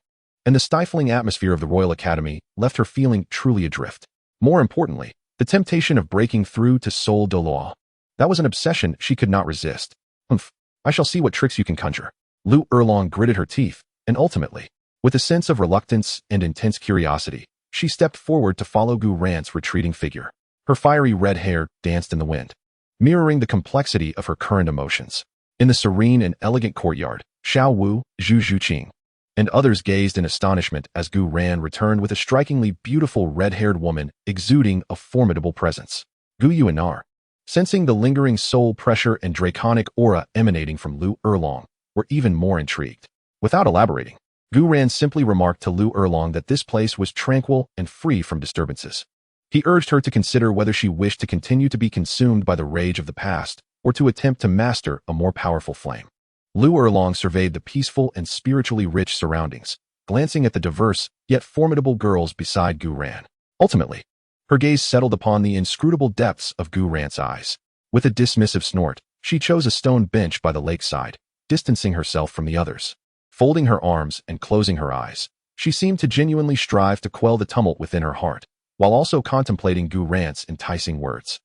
A: and the stifling atmosphere of the Royal Academy left her feeling truly adrift. More importantly, the temptation of breaking through to Seoul Douluo. That was an obsession she could not resist. Humph, I shall see what tricks you can conjure. Lu Erlong gritted her teeth, and ultimately, with a sense of reluctance and intense curiosity, she stepped forward to follow Gu Ran's retreating figure. Her fiery red hair danced in the wind, mirroring the complexity of her current emotions. In the serene and elegant courtyard, Xiao Wu, Zhu Zhuqing, and others gazed in astonishment as Gu Ran returned with a strikingly beautiful red-haired woman exuding a formidable presence. Gu Yuena, sensing the lingering soul pressure and draconic aura emanating from Lu Erlong, were even more intrigued. Without elaborating, Gu Ran simply remarked to Lu Erlong that this place was tranquil and free from disturbances. He urged her to consider whether she wished to continue to be consumed by the rage of the past or to attempt to master a more powerful flame. Lu Erlong surveyed the peaceful and spiritually rich surroundings, glancing at the diverse yet formidable girls beside Gu Ran. Ultimately, her gaze settled upon the inscrutable depths of Gu Ran's eyes. With a dismissive snort, she chose a stone bench by the lakeside, distancing herself from the others. Folding her arms and closing her eyes, she seemed to genuinely strive to quell the tumult within her heart, while also contemplating Gu Ran's enticing words.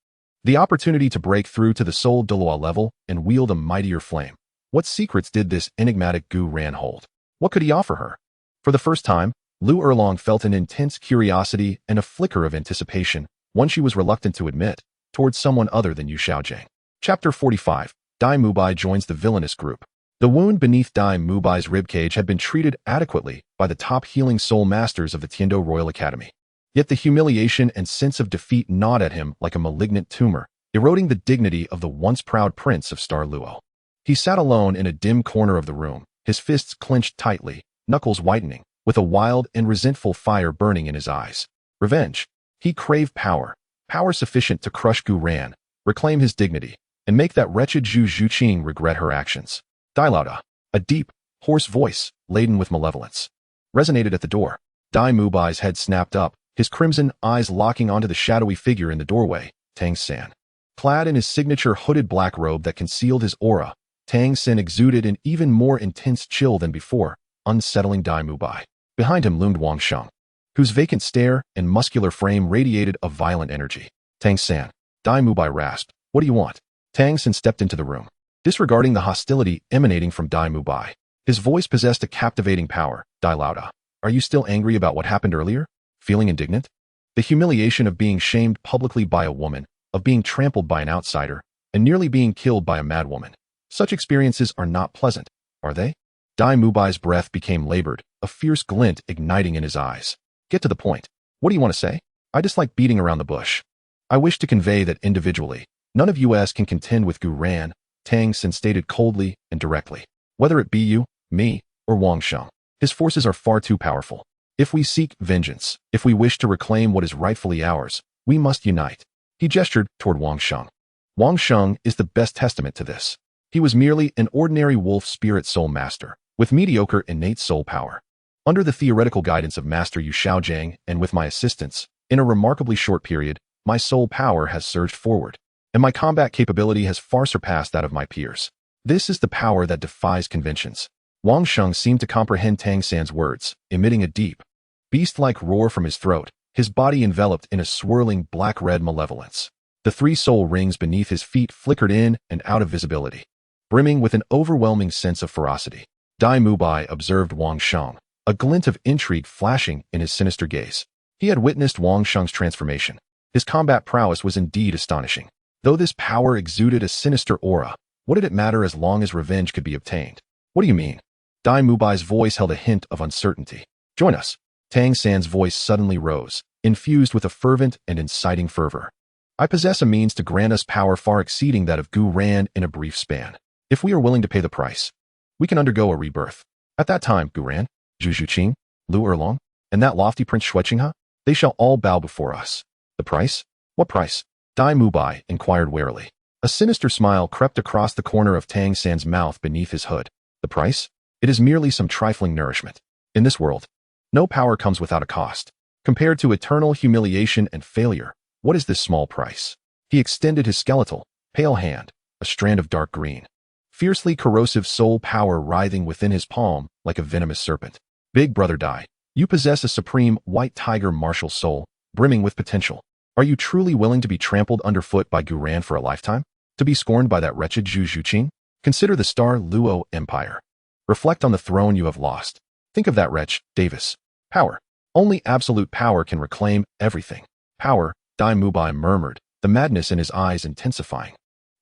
A: The opportunity to break through to the Seoul Douluo level and wield a mightier flame. What secrets did this enigmatic Gu Ran hold? What could he offer her? For the first time, Lu Erlong felt an intense curiosity and a flicker of anticipation, one she was reluctant to admit, towards someone other than Yu Xiaojiang. Chapter 45. Dai Mubai joins the villainous group. The wound beneath Dai Mubai's ribcage had been treated adequately by the top healing soul masters of the Tiando Royal Academy. Yet the humiliation and sense of defeat gnawed at him like a malignant tumor, eroding the dignity of the once proud prince of Star Luo. He sat alone in a dim corner of the room, his fists clenched tightly, knuckles whitening, with a wild and resentful fire burning in his eyes. Revenge. He craved power, power sufficient to crush Gu Ran, reclaim his dignity, and make that wretched Zhu Zhuqing regret her actions. Dailauda, a deep, hoarse voice, laden with malevolence, resonated at the door. Dai Mubai's head snapped up, his crimson eyes locking onto the shadowy figure in the doorway, Tang San. Clad in his signature hooded black robe that concealed his aura, Tang San exuded an even more intense chill than before, unsettling Dai Mubai. Behind him loomed Wang Sheng, whose vacant stare and muscular frame radiated a violent energy. Tang San, Dai Mubai rasped, "What do you want?" Tang San stepped into the room, disregarding the hostility emanating from Dai Mubai. His voice possessed a captivating power. Dailauda, are you still angry about what happened earlier? Feeling indignant? The humiliation of being shamed publicly by a woman, of being trampled by an outsider, and nearly being killed by a madwoman. Such experiences are not pleasant, are they? Dai Mubai's breath became labored, a fierce glint igniting in his eyes. Get to the point. What do you want to say? I dislike beating around the bush. I wish to convey that individually, none of us can contend with Gu Ran, Tang San stated coldly and directly. Whether it be you, me, or Wang Sheng, his forces are far too powerful. If we seek vengeance, if we wish to reclaim what is rightfully ours, we must unite. He gestured toward Wang Sheng. Wang Sheng is the best testament to this. He was merely an ordinary wolf spirit soul master, with mediocre innate soul power. Under the theoretical guidance of Master Yu Xiaojiang and with my assistance, in a remarkably short period, my soul power has surged forward, and my combat capability has far surpassed that of my peers. This is the power that defies conventions. Wang Sheng seemed to comprehend Tang San's words, emitting a deep, beast-like roar from his throat, his body enveloped in a swirling black-red malevolence. The 3 soul rings beneath his feet flickered in and out of visibility, brimming with an overwhelming sense of ferocity. Dai Mubai observed Wang Sheng, a glint of intrigue flashing in his sinister gaze. He had witnessed Wang Sheng's transformation. His combat prowess was indeed astonishing. Though this power exuded a sinister aura, what did it matter as long as revenge could be obtained? What do you mean? Dai Mubai's voice held a hint of uncertainty. Join us. Tang San's voice suddenly rose, infused with a fervent and inciting fervor. I possess a means to grant us power far exceeding that of Gu Ran in a brief span. If we are willing to pay the price, we can undergo a rebirth. At that time, Gu Ran, Zhu Zhuqing, Lu Erlong, and that lofty Prince Xueqinghe, they shall all bow before us. The price? What price? Dai Mubai inquired warily. A sinister smile crept across the corner of Tang San's mouth beneath his hood. The price? It is merely some trifling nourishment. In this world, no power comes without a cost. Compared to eternal humiliation and failure, what is this small price? He extended his skeletal, Pale hand, a strand of dark green. Fiercely corrosive soul power writhing within his palm like a venomous serpent. Big brother Dai, you possess a supreme white tiger martial soul, brimming with potential. Are you truly willing to be trampled underfoot by Gu Ran for a lifetime? To be scorned by that wretched Zhu Zhuqing? Consider the star Luo Empire. Reflect on the throne you have lost. Think of that wretch, Davis. Power. Only absolute power can reclaim everything. Power, Dai Mubai murmured, the madness in his eyes intensifying.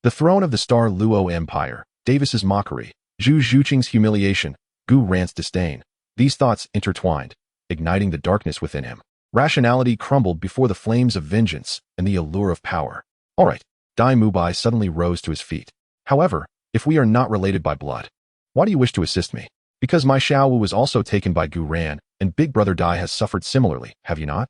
A: The throne of the star Luo Empire, Davis's mockery, Zhu Zhuqing's humiliation, Gu Ran's disdain. These thoughts intertwined, igniting the darkness within him. Rationality crumbled before the flames of vengeance and the allure of power. All right, Dai Mubai suddenly rose to his feet. However, if we are not related by blood, why do you wish to assist me? Because my Xiao Wu was also taken by Gu Ran, and Big Brother Dai has suffered similarly, have you not?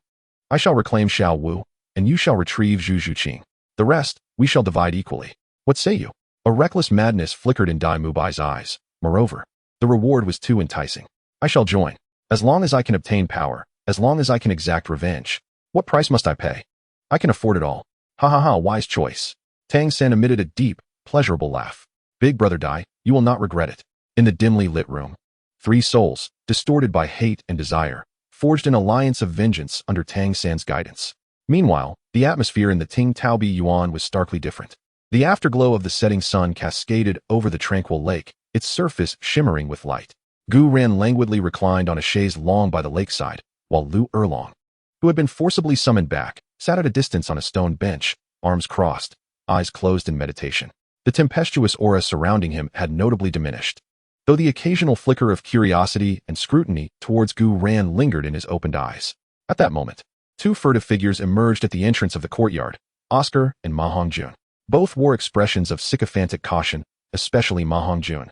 A: I shall reclaim Xiao Wu, and you shall retrieve Zhu Zhuqing. The rest, we shall divide equally. What say you? A reckless madness flickered in Dai Mubai's eyes. Moreover, the reward was too enticing. I shall join. As long as I can obtain power, as long as I can exact revenge. What price must I pay? I can afford it all. Ha ha ha, wise choice. Tang San emitted a deep, pleasurable laugh. Big Brother Dai, you will not regret it. In the dimly lit room, three souls, distorted by hate and desire, forged an alliance of vengeance under Tang San's guidance. Meanwhile, the atmosphere in the Ting Taobi Yuan was starkly different. The afterglow of the setting sun cascaded over the tranquil lake, its surface shimmering with light. Gu Ran languidly reclined on a chaise longue by the lakeside, while Lu Erlong, who had been forcibly summoned back, sat at a distance on a stone bench, arms crossed, eyes closed in meditation. The tempestuous aura surrounding him had notably diminished, though the occasional flicker of curiosity and scrutiny towards Gu Ran lingered in his opened eyes. At that moment, two furtive figures emerged at the entrance of the courtyard, Oscar and Ma Hongjun. Both wore expressions of sycophantic caution, especially Ma Hongjun,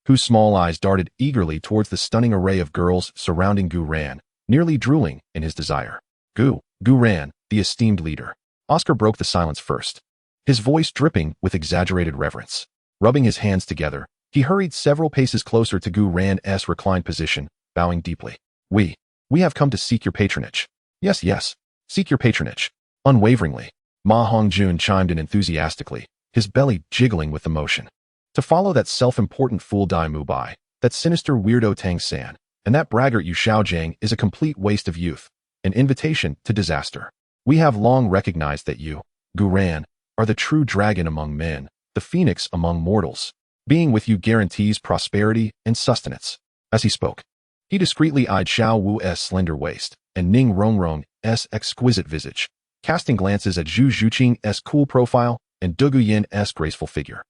A: whose small eyes darted eagerly towards the stunning array of girls surrounding Gu Ran, nearly drooling in his desire. Gu Ran, the esteemed leader. Oscar broke the silence first, his voice dripping with exaggerated reverence. Rubbing his hands together, he hurried several paces closer to Gu Ran's reclined position, bowing deeply. We have come to seek your patronage. Yes, seek your patronage. Unwaveringly, Ma Hongjun chimed in enthusiastically, his belly jiggling with emotion. To follow that self-important fool Dai Mubai, that sinister weirdo Tang San, and that braggart Yu Xiaojiang is a complete waste of youth, an invitation to disaster. We have long recognized that you, Gu Ran, are the true dragon among men, the phoenix among mortals. Being with you guarantees prosperity and sustenance. As he spoke, he discreetly eyed Xiao Wu's slender waist and Ning Rongrong's exquisite visage, casting glances at Zhu Zhuqing's cool profile and Gu Yuena's graceful figure.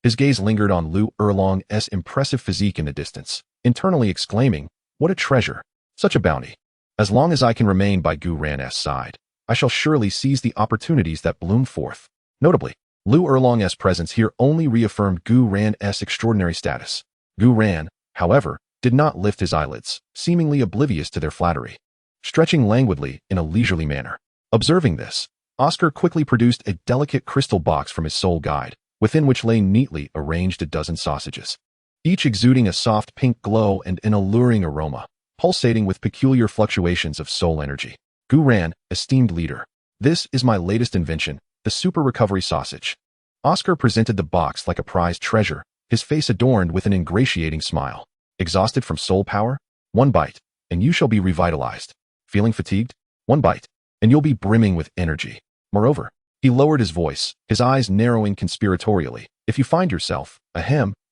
A: His gaze lingered on Lu Erlong's impressive physique in the distance, internally exclaiming, what a treasure, such a bounty. As long as I can remain by Gu Ran's side, I shall surely seize the opportunities that bloom forth. Notably, Lu Erlong's presence here only reaffirmed Gu Ran's extraordinary status. Gu Ran, however, did not lift his eyelids, seemingly oblivious to their flattery, stretching languidly in a leisurely manner. Observing this, Oscar quickly produced a delicate crystal box from his soul guide, within which lay neatly arranged a dozen sausages, each exuding a soft pink glow and an alluring aroma, pulsating with peculiar fluctuations of soul energy. Gu Ran, esteemed leader, this is my latest invention, the Super Recovery Sausage. Oscar presented the box like a prized treasure, his face adorned with an ingratiating smile. Exhausted from soul power? One bite, and you shall be revitalized. Feeling fatigued? One bite, and you'll be brimming with energy. Moreover, he lowered his voice, his eyes narrowing conspiratorially. If you find yourself,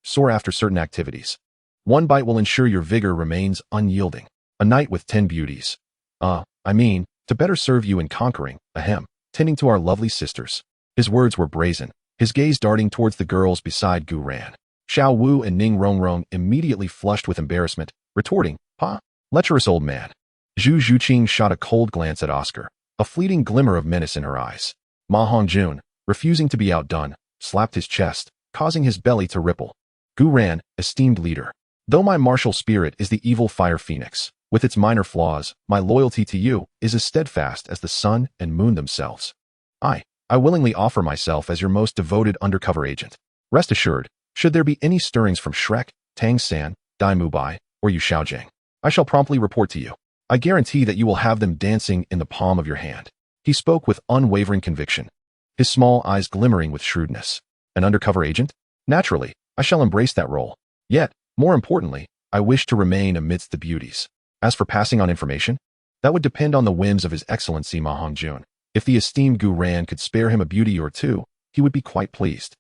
A: sore after certain activities, one bite will ensure your vigor remains unyielding. A night with 10 beauties. To better serve you in conquering, tending to our lovely sisters. His words were brazen, his gaze darting towards the girls beside Gu Ran. Xiao Wu and Ning Rongrong immediately flushed with embarrassment, retorting, lecherous old man. Zhu Zhuqing shot a cold glance at Oscar, a fleeting glimmer of menace in her eyes. Ma Hongjun, refusing to be outdone, slapped his chest, causing his belly to ripple. Gu Ran, esteemed leader. Though my martial spirit is the evil fire phoenix, with its minor flaws, my loyalty to you is as steadfast as the sun and moon themselves. I willingly offer myself as your most devoted undercover agent. Rest assured, should there be any stirrings from Shrek, Tang San, Dai Mubai, or Yu Xiaojiang, I shall promptly report to you. I guarantee that you will have them dancing in the palm of your hand. He spoke with unwavering conviction, his small eyes glimmering with shrewdness. An undercover agent? Naturally, I shall embrace that role. Yet, more importantly, I wish to remain amidst the beauties. As for passing on information, that would depend on the whims of His Excellency Ma Hongjun. If the esteemed Gu Ran could spare him a beauty or two, he would be quite pleased.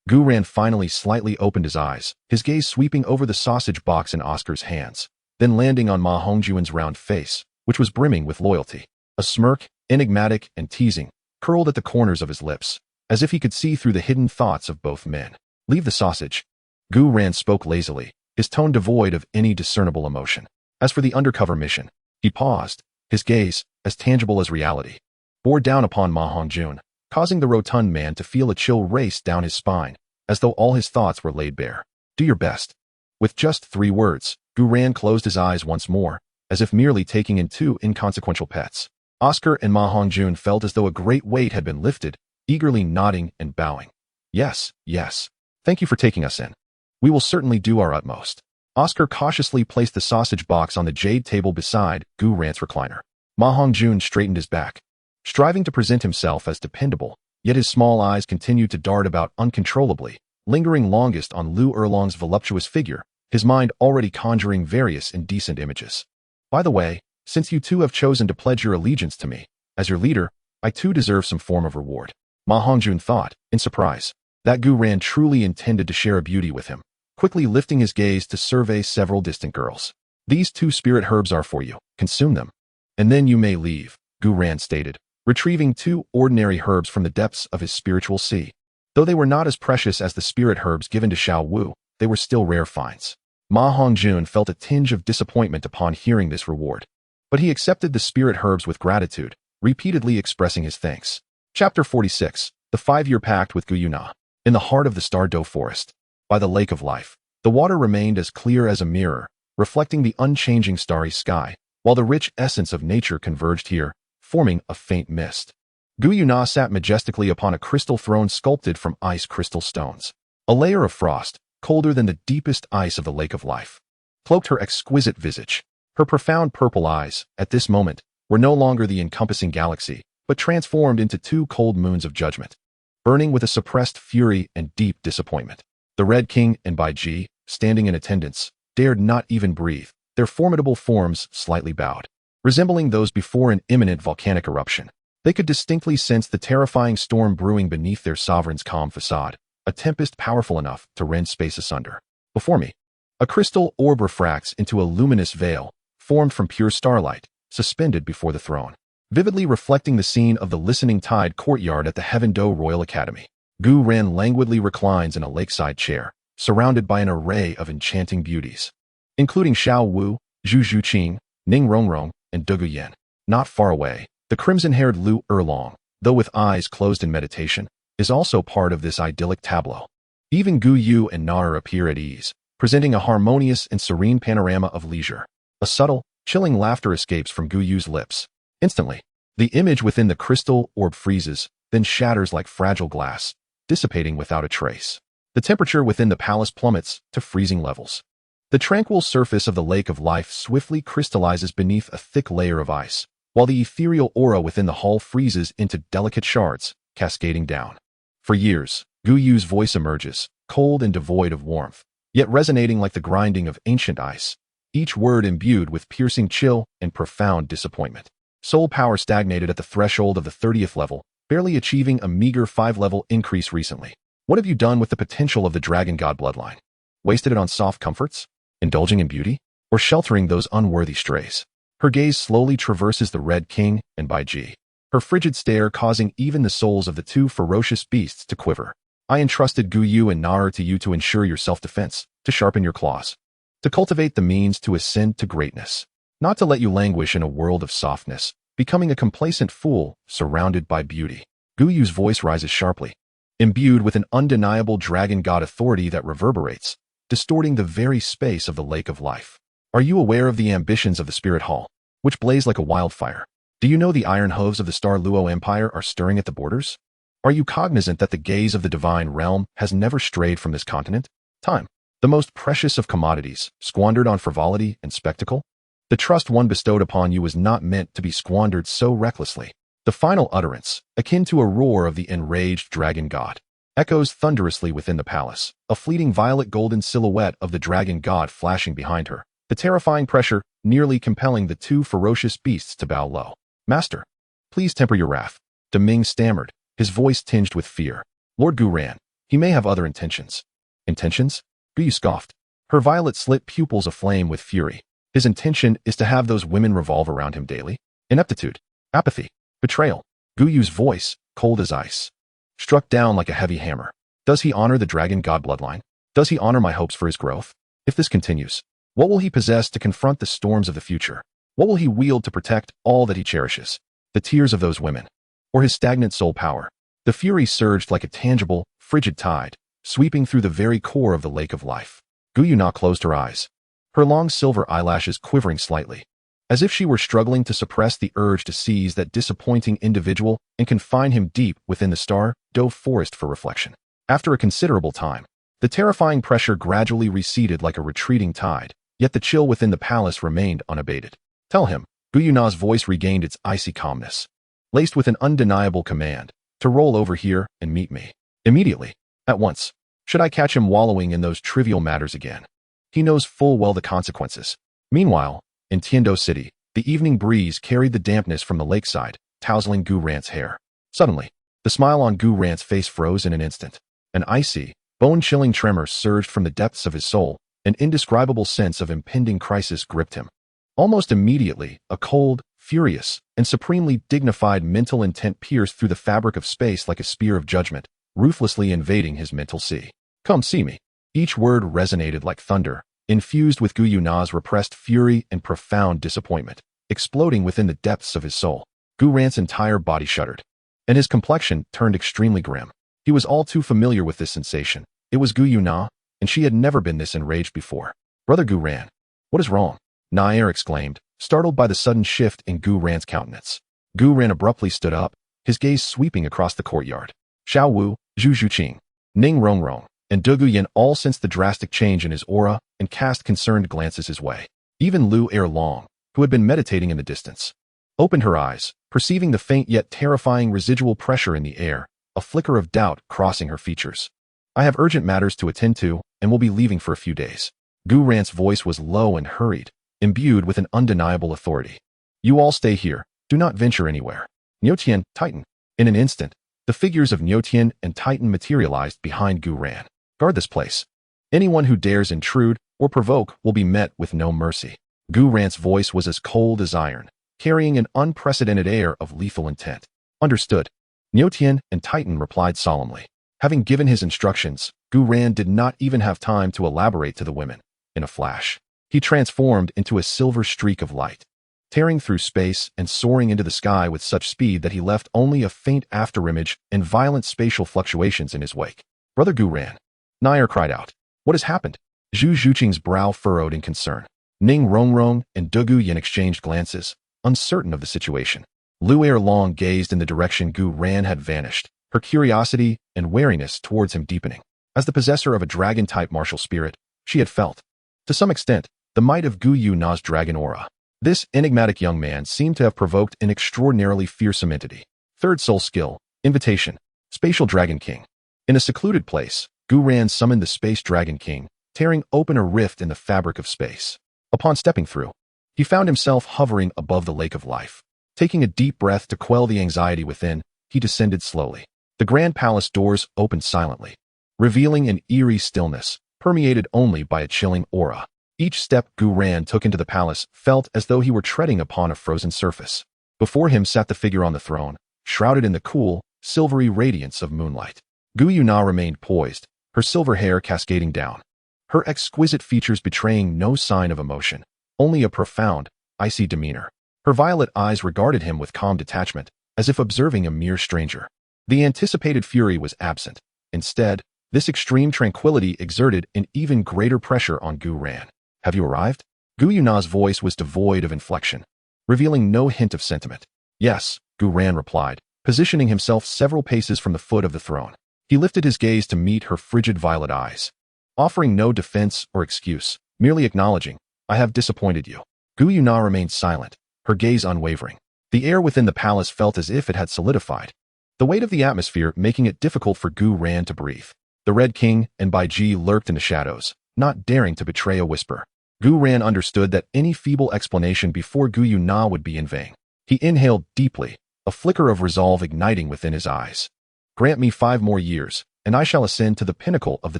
A: Gu Ran finally slightly opened his eyes, his gaze sweeping over the sausage box in Oscar's hands, then landing on Ma Hongjun's round face, which was brimming with loyalty. A smirk, enigmatic and teasing, curled at the corners of his lips, as if he could see through the hidden thoughts of both men. Leave the sausage. Gu Ran spoke lazily, his tone devoid of any discernible emotion. As for the undercover mission, he paused, his gaze, as tangible as reality, bore down upon Ma Hongjun, causing the rotund man to feel a chill race down his spine, as though all his thoughts were laid bare. Do your best. With just 3 words, Gu Ran closed his eyes once more, as if merely taking in 2 inconsequential pets. Oscar and Ma Hongjun felt as though a great weight had been lifted, eagerly nodding and bowing. Yes, yes. Thank you for taking us in. We will certainly do our utmost. Oscar cautiously placed the sausage box on the jade table beside Gu Ran's recliner. Ma Hongjun straightened his back, striving to present himself as dependable, yet his small eyes continued to dart about uncontrollably, lingering longest on Lu Erlong's voluptuous figure, his mind already conjuring various indecent images. By the way, since you two have chosen to pledge your allegiance to me, as your leader, I too deserve some form of reward. Ma Hongjun thought, in surprise, that Gu Ran truly intended to share a beauty with him, quickly lifting his gaze to survey several distant girls. These 2 spirit herbs are for you, consume them. And then you may leave, Gu Ran stated, retrieving 2 ordinary herbs from the depths of his spiritual sea. Though they were not as precious as the spirit herbs given to Xiao Wu, they were still rare finds. Ma Hongjun felt a tinge of disappointment upon hearing this reward, but he accepted the spirit herbs with gratitude, repeatedly expressing his thanks. Chapter 46, The 5-Year Pact with Gu Yuena. In the heart of the Star Doe Forest, by the Lake of Life, the water remained as clear as a mirror, reflecting the unchanging starry sky, while the rich essence of nature converged here, forming a faint mist. Gu Yuena sat majestically upon a crystal throne sculpted from ice crystal stones. A layer of frost, colder than the deepest ice of the Lake of Life, cloaked her exquisite visage. Her profound purple eyes, at this moment, were no longer the encompassing galaxy, but transformed into 2 cold moons of judgment, burning with a suppressed fury and deep disappointment. The Red King and Bai Ji, standing in attendance, dared not even breathe, their formidable forms slightly bowed. Resembling those before an imminent volcanic eruption, they could distinctly sense the terrifying storm brewing beneath their sovereign's calm facade, a tempest powerful enough to rend space asunder. Before me, a crystal orb refracts into a luminous veil, formed from pure starlight, suspended before the throne, vividly reflecting the scene of the listening tide courtyard at the Heaven Do Royal Academy. Gu Ran languidly reclines in a lakeside chair, surrounded by an array of enchanting beauties, including Xiao Wu, Zhu Zhuqing, Ning Rongrong, and Gu Yuena. Not far away, the crimson-haired Lu Erlong, though with eyes closed in meditation, is also part of this idyllic tableau. Even Gu Yu and Nar appear at ease, presenting a harmonious and serene panorama of leisure. A subtle, chilling laughter escapes from Gu Yu's lips. Instantly, the image within the crystal orb freezes, then shatters like fragile glass, dissipating without a trace. The temperature within the palace plummets to freezing levels. The tranquil surface of the Lake of Life swiftly crystallizes beneath a thick layer of ice, while the ethereal aura within the hall freezes into delicate shards, cascading down. For years, Gu Yu's voice emerges, cold and devoid of warmth, yet resonating like the grinding of ancient ice, each word imbued with piercing chill and profound disappointment. Soul power stagnated at the threshold of the 30th level, barely achieving a meager 5-level increase recently. What have you done with the potential of the Dragon God bloodline? Wasted it on soft comforts? Indulging in beauty? Or sheltering those unworthy strays? Her gaze slowly traverses the Red King and Bai Ji, her frigid stare causing even the souls of the 2 ferocious beasts to quiver. I entrusted Gu Yu and Nar to you to ensure your self-defense, to sharpen your claws, to cultivate the means to ascend to greatness, not to let you languish in a world of softness, becoming a complacent fool surrounded by beauty. Gu Yu's voice rises sharply, imbued with an undeniable dragon god authority that reverberates, distorting the very space of the Lake of Life. Are you aware of the ambitions of the Spirit Hall, which blaze like a wildfire? Do you know the iron hooves of the Star Luo Empire are stirring at the borders? Are you cognizant that the gaze of the divine realm has never strayed from this continent? Time, the most precious of commodities, squandered on frivolity and spectacle? The trust one bestowed upon you was not meant to be squandered so recklessly. The final utterance, akin to a roar of the enraged dragon god, echoes thunderously within the palace, a fleeting violet-golden silhouette of the dragon god flashing behind her, the terrifying pressure nearly compelling the two ferocious beasts to bow low. "Master, please temper your wrath," Deming stammered, his voice tinged with fear. "Lord Gu ran. He may have other intentions." "Intentions?" Gu Yu scoffed, her violet slit pupils aflame with fury. "His intention is to have those women revolve around him daily? Ineptitude, apathy, betrayal." Gu Yu's voice, cold as ice, struck down like a heavy hammer. "Does he honor the dragon god bloodline? Does he honor my hopes for his growth? If this continues, what will he possess to confront the storms of the future? What will he wield to protect all that he cherishes? The tears of those women, or his stagnant soul power?" The fury surged like a tangible, frigid tide, sweeping through the very core of the lake of life. Gu Yuena closed her eyes, her long silver eyelashes quivering slightly, as if she were struggling to suppress the urge to seize that disappointing individual and confine him deep within the star-dove forest for reflection. After a considerable time, the terrifying pressure gradually receded like a retreating tide, yet the chill within the palace remained unabated. "Tell him," Gu Yuena's voice regained its icy calmness, laced with an undeniable command, "to roll over here and meet me. Immediately. At once. Should I catch him wallowing in those trivial matters again? He knows full well the consequences." Meanwhile, in Tiando City, the evening breeze carried the dampness from the lakeside, tousling Gu Rant's hair. Suddenly, the smile on Gu Rant's face froze in an instant. An icy, bone-chilling tremor surged from the depths of his soul, an indescribable sense of impending crisis gripped him. Almost immediately, a cold, furious, and supremely dignified mental intent pierced through the fabric of space like a spear of judgment, ruthlessly invading his mental sea. "Come see me." Each word resonated like thunder, infused with Gu Yuena's repressed fury and profound disappointment, exploding within the depths of his soul. Gu Rant's entire body shuddered, and his complexion turned extremely grim. He was all too familiar with this sensation. It was Gu Yuena, and she had never been this enraged before. "Brother Gu Ran, what is wrong?" Nair exclaimed, startled by the sudden shift in Gu Ran's countenance. Gu Ran abruptly stood up, his gaze sweeping across the courtyard. Xiao Wu, Zhu Zhuqing, Ning Rongrong, and Du Guyan all sensed the drastic change in his aura and cast concerned glances his way. Even Lu Erlong, who had been meditating in the distance, opened her eyes, perceiving the faint yet terrifying residual pressure in the air, a flicker of doubt crossing her features. "I have urgent matters to attend to and will be leaving for a few days." Gu Rant's voice was low and hurried, imbued with an undeniable authority. "You all stay here. Do not venture anywhere." Niuetian, Titan. In an instant, the figures of Niuetian and Titan materialized behind Gu Ran. "Guard this place. Anyone who dares intrude or provoke will be met with no mercy." Gu Rant's voice was as cold as iron, carrying an unprecedented air of lethal intent. "Understood." Niuetian and Titan replied solemnly. Having given his instructions, Gu Ran did not even have time to elaborate to the women. In a flash, he transformed into a silver streak of light, tearing through space and soaring into the sky with such speed that he left only a faint afterimage and violent spatial fluctuations in his wake. "Brother Gu Ran," Nair cried out. "What has happened?" Zhu Zhuqing's brow furrowed in concern. Ning Rongrong and Du Guyan exchanged glances, uncertain of the situation. Lu Erlong gazed in the direction Gu Ran had vanished, her curiosity and wariness towards him deepening. As the possessor of a dragon-type martial spirit, she had felt, to some extent, the might of Gu Yuena's dragon aura. This enigmatic young man seemed to have provoked an extraordinarily fearsome entity. Third soul skill, invitation, Spatial Dragon King. In a secluded place, Gu Ran summoned the Space Dragon King, tearing open a rift in the fabric of space. Upon stepping through, he found himself hovering above the lake of life. Taking a deep breath to quell the anxiety within, he descended slowly. The grand palace doors opened silently, revealing an eerie stillness, permeated only by a chilling aura. Each step Gu Ran took into the palace felt as though he were treading upon a frozen surface. Before him sat the figure on the throne, shrouded in the cool, silvery radiance of moonlight. Gu Yuena remained poised, her silver hair cascading down, her exquisite features betraying no sign of emotion, only a profound, icy demeanor. Her violet eyes regarded him with calm detachment, as if observing a mere stranger. The anticipated fury was absent. Instead, this extreme tranquility exerted an even greater pressure on Gu Ran. "Have you arrived?" Gu Yuena's voice was devoid of inflection, revealing no hint of sentiment. "Yes," Gu Ran replied, positioning himself several paces from the foot of the throne. He lifted his gaze to meet her frigid violet eyes, offering no defense or excuse, merely acknowledging, "I have disappointed you." Gu Yuena remained silent, her gaze unwavering. The air within the palace felt as if it had solidified, the weight of the atmosphere making it difficult for Gu Ran to breathe. The Red King and Bai Ji lurked in the shadows, not daring to betray a whisper. Gu Ran understood that any feeble explanation before Gu Yuena would be in vain. He inhaled deeply, a flicker of resolve igniting within his eyes. Grant me 5 more years, and I shall ascend to the pinnacle of the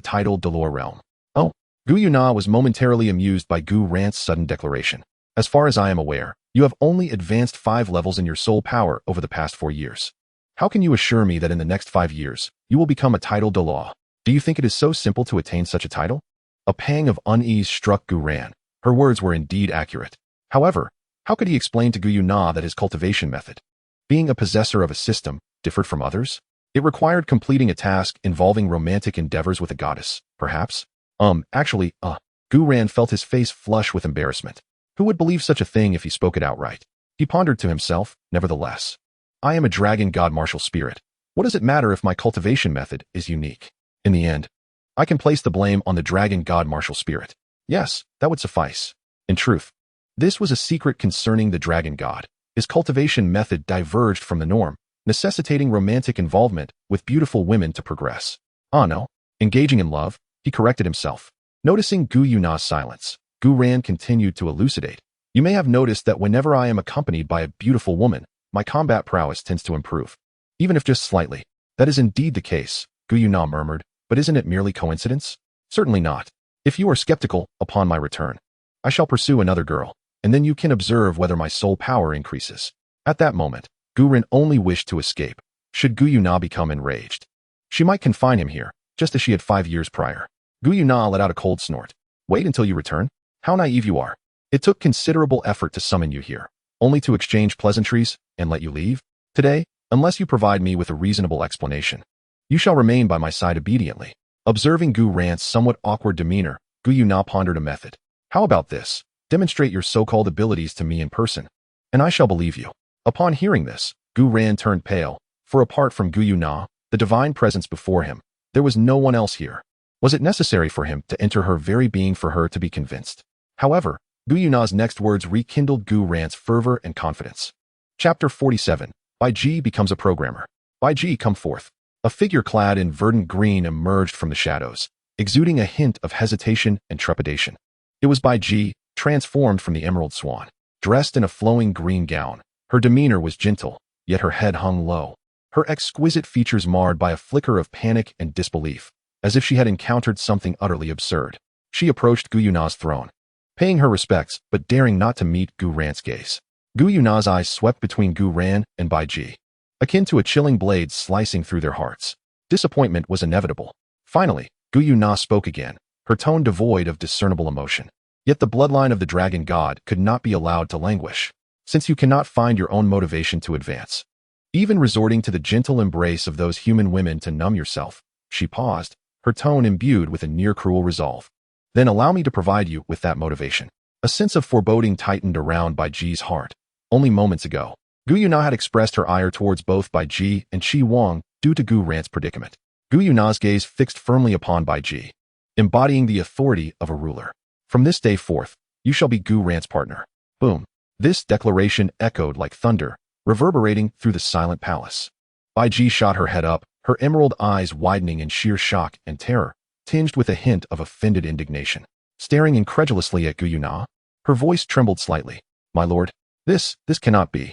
A: titled Douluo realm. Oh, Gu Yuena was momentarily amused by Gu Ran's sudden declaration. As far as I am aware, you have only advanced 5 levels in your soul power over the past 4 years. How can you assure me that in the next 5 years, you will become a titled Douluo? Do you think it is so simple to attain such a title? A pang of unease struck Gu Ran. Her words were indeed accurate. However, how could he explain to Gu Yuena that his cultivation method, being a possessor of a system, differed from others? It required completing a task involving romantic endeavors with a goddess, perhaps? Gu Ran felt his face flush with embarrassment. Who would believe such a thing if he spoke it outright? He pondered to himself, nevertheless. I am a dragon god martial spirit. What does it matter if my cultivation method is unique? In the end, I can place the blame on the dragon god martial spirit. Yes, that would suffice. In truth, this was a secret concerning the dragon god. His cultivation method diverged from the norm, necessitating romantic involvement with beautiful women to progress. Ah no, engaging in love, he corrected himself. Noticing Gu Yuena's silence, Gu Ran continued to elucidate. You may have noticed that whenever I am accompanied by a beautiful woman, my combat prowess tends to improve. Even if just slightly. That is indeed the case, Gu Yuena murmured, but isn't it merely coincidence? Certainly not. If you are skeptical, upon my return, I shall pursue another girl, and then you can observe whether my soul power increases. At that moment, Gu Ran only wished to escape. Should Gu Yuena become enraged, she might confine him here, just as she had 5 years prior. Gu Yuena let out a cold snort. Wait until you return? How naive you are. It took considerable effort to summon you here, only to exchange pleasantries and let you leave? Today, unless you provide me with a reasonable explanation, you shall remain by my side obediently. Observing Gu Ran's somewhat awkward demeanor, Gu Yuena pondered a method. How about this? Demonstrate your so-called abilities to me in person, and I shall believe you. Upon hearing this, Gu Ran turned pale, for apart from Gu Yuena, the divine presence before him, there was no one else here. Was it necessary for him to enter her very being for her to be convinced? However, Gu Yuena's next words rekindled Gu Ran's fervor and confidence. Chapter 47. Bai Ji becomes a programmer. Bai Ji, come forth. A figure clad in verdant green emerged from the shadows, exuding a hint of hesitation and trepidation. It was Bai Ji, transformed from the Emerald Swan. Dressed in a flowing green gown, her demeanor was gentle, yet her head hung low. Her exquisite features marred by a flicker of panic and disbelief, as if she had encountered something utterly absurd. She approached Gu Yuena's throne, paying her respects but daring not to meet Gu Ran's gaze. Gu Yuena's eyes swept between Gu Ran and Bai Ji, akin to a chilling blade slicing through their hearts. Disappointment was inevitable. Finally, Gu Yuena spoke again, her tone devoid of discernible emotion. Yet the bloodline of the dragon god could not be allowed to languish, since you cannot find your own motivation to advance. Even resorting to the gentle embrace of those human women to numb yourself, she paused, her tone imbued with a near-cruel resolve. Then allow me to provide you with that motivation. A sense of foreboding tightened around Bai Ji's heart. Only moments ago, Gu Yuena had expressed her ire towards both Bai Ji and Qi Wang due to Gu Ran's predicament. Gu Yuena's gaze fixed firmly upon Bai Ji, embodying the authority of a ruler. From this day forth, you shall be Gu Ran's partner. Boom. This declaration echoed like thunder, reverberating through the silent palace. Bai Ji shot her head up, her emerald eyes widening in sheer shock and terror, tinged with a hint of offended indignation. Staring incredulously at Gu Yuena, her voice trembled slightly. My lord, this cannot be.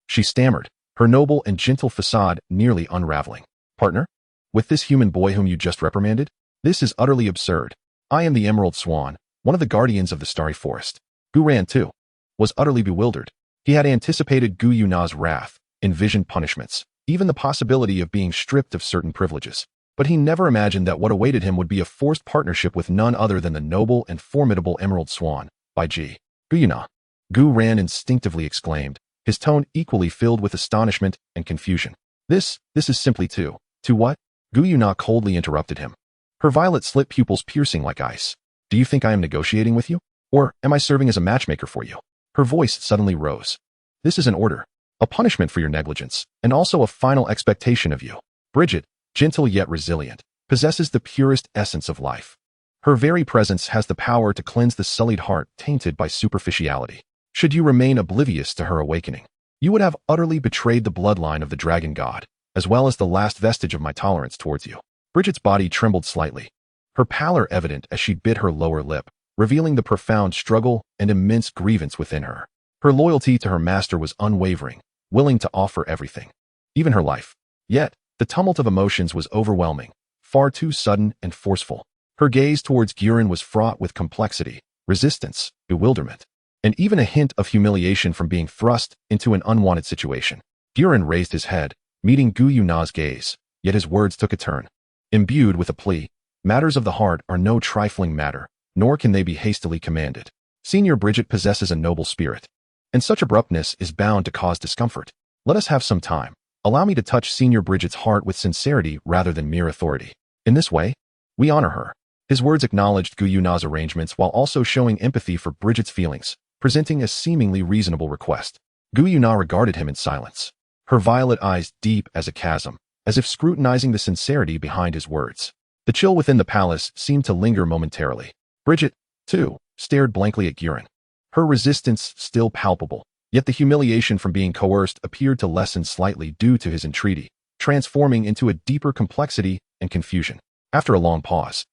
A: She stammered, her noble and gentle facade nearly unraveling. Partner? With this human boy whom you just reprimanded? This is utterly absurd. I am the Emerald Swan, one of the guardians of the Starry Forest. Gu Ran, too, was utterly bewildered. He had anticipated Gu Yuena's wrath, envisioned punishments, even the possibility of being stripped of certain privileges. But he never imagined that what awaited him would be a forced partnership with none other than the noble and formidable Emerald Swan, Bai Ji. Gu Yuena. Gu Ran instinctively exclaimed, his tone equally filled with astonishment and confusion. This is simply too what? Gu Yuena coldly interrupted him, her violet-slit pupils piercing like ice. Do you think I am negotiating with you? Or am I serving as a matchmaker for you? Her voice suddenly rose. This is an order, a punishment for your negligence, and also a final expectation of you. Bridget, gentle yet resilient, possesses the purest essence of life. Her very presence has the power to cleanse the sullied heart tainted by superficiality. Should you remain oblivious to her awakening, you would have utterly betrayed the bloodline of the dragon god. as well as the last vestige of my tolerance towards you. Bridget's body trembled slightly, her pallor evident as she bit her lower lip, revealing the profound struggle and immense grievance within her. Her loyalty to her master was unwavering, willing to offer everything, even her life. Yet, the tumult of emotions was overwhelming, far too sudden and forceful. Her gaze towards Gu Yuena was fraught with complexity, resistance, bewilderment, and even a hint of humiliation from being thrust into an unwanted situation. Gu Yuena raised his head, meeting Gu Yuena's gaze, yet his words took a turn. Imbued with a plea, matters of the heart are no trifling matter, nor can they be hastily commanded. Senior Bridget possesses a noble spirit, and such abruptness is bound to cause discomfort. Let us have some time. Allow me to touch Senior Bridget's heart with sincerity rather than mere authority. In this way, we honor her. His words acknowledged Gu Yuena's arrangements while also showing empathy for Bridget's feelings, presenting a seemingly reasonable request. Gu Yuena regarded him in silence, her violet eyes deep as a chasm, as if scrutinizing the sincerity behind his words. The chill within the palace seemed to linger momentarily. Bridget, too, stared blankly at Gu Yuena, her resistance still palpable, yet the humiliation from being coerced appeared to lessen slightly due to his entreaty, transforming into a deeper complexity and confusion. After a long pause,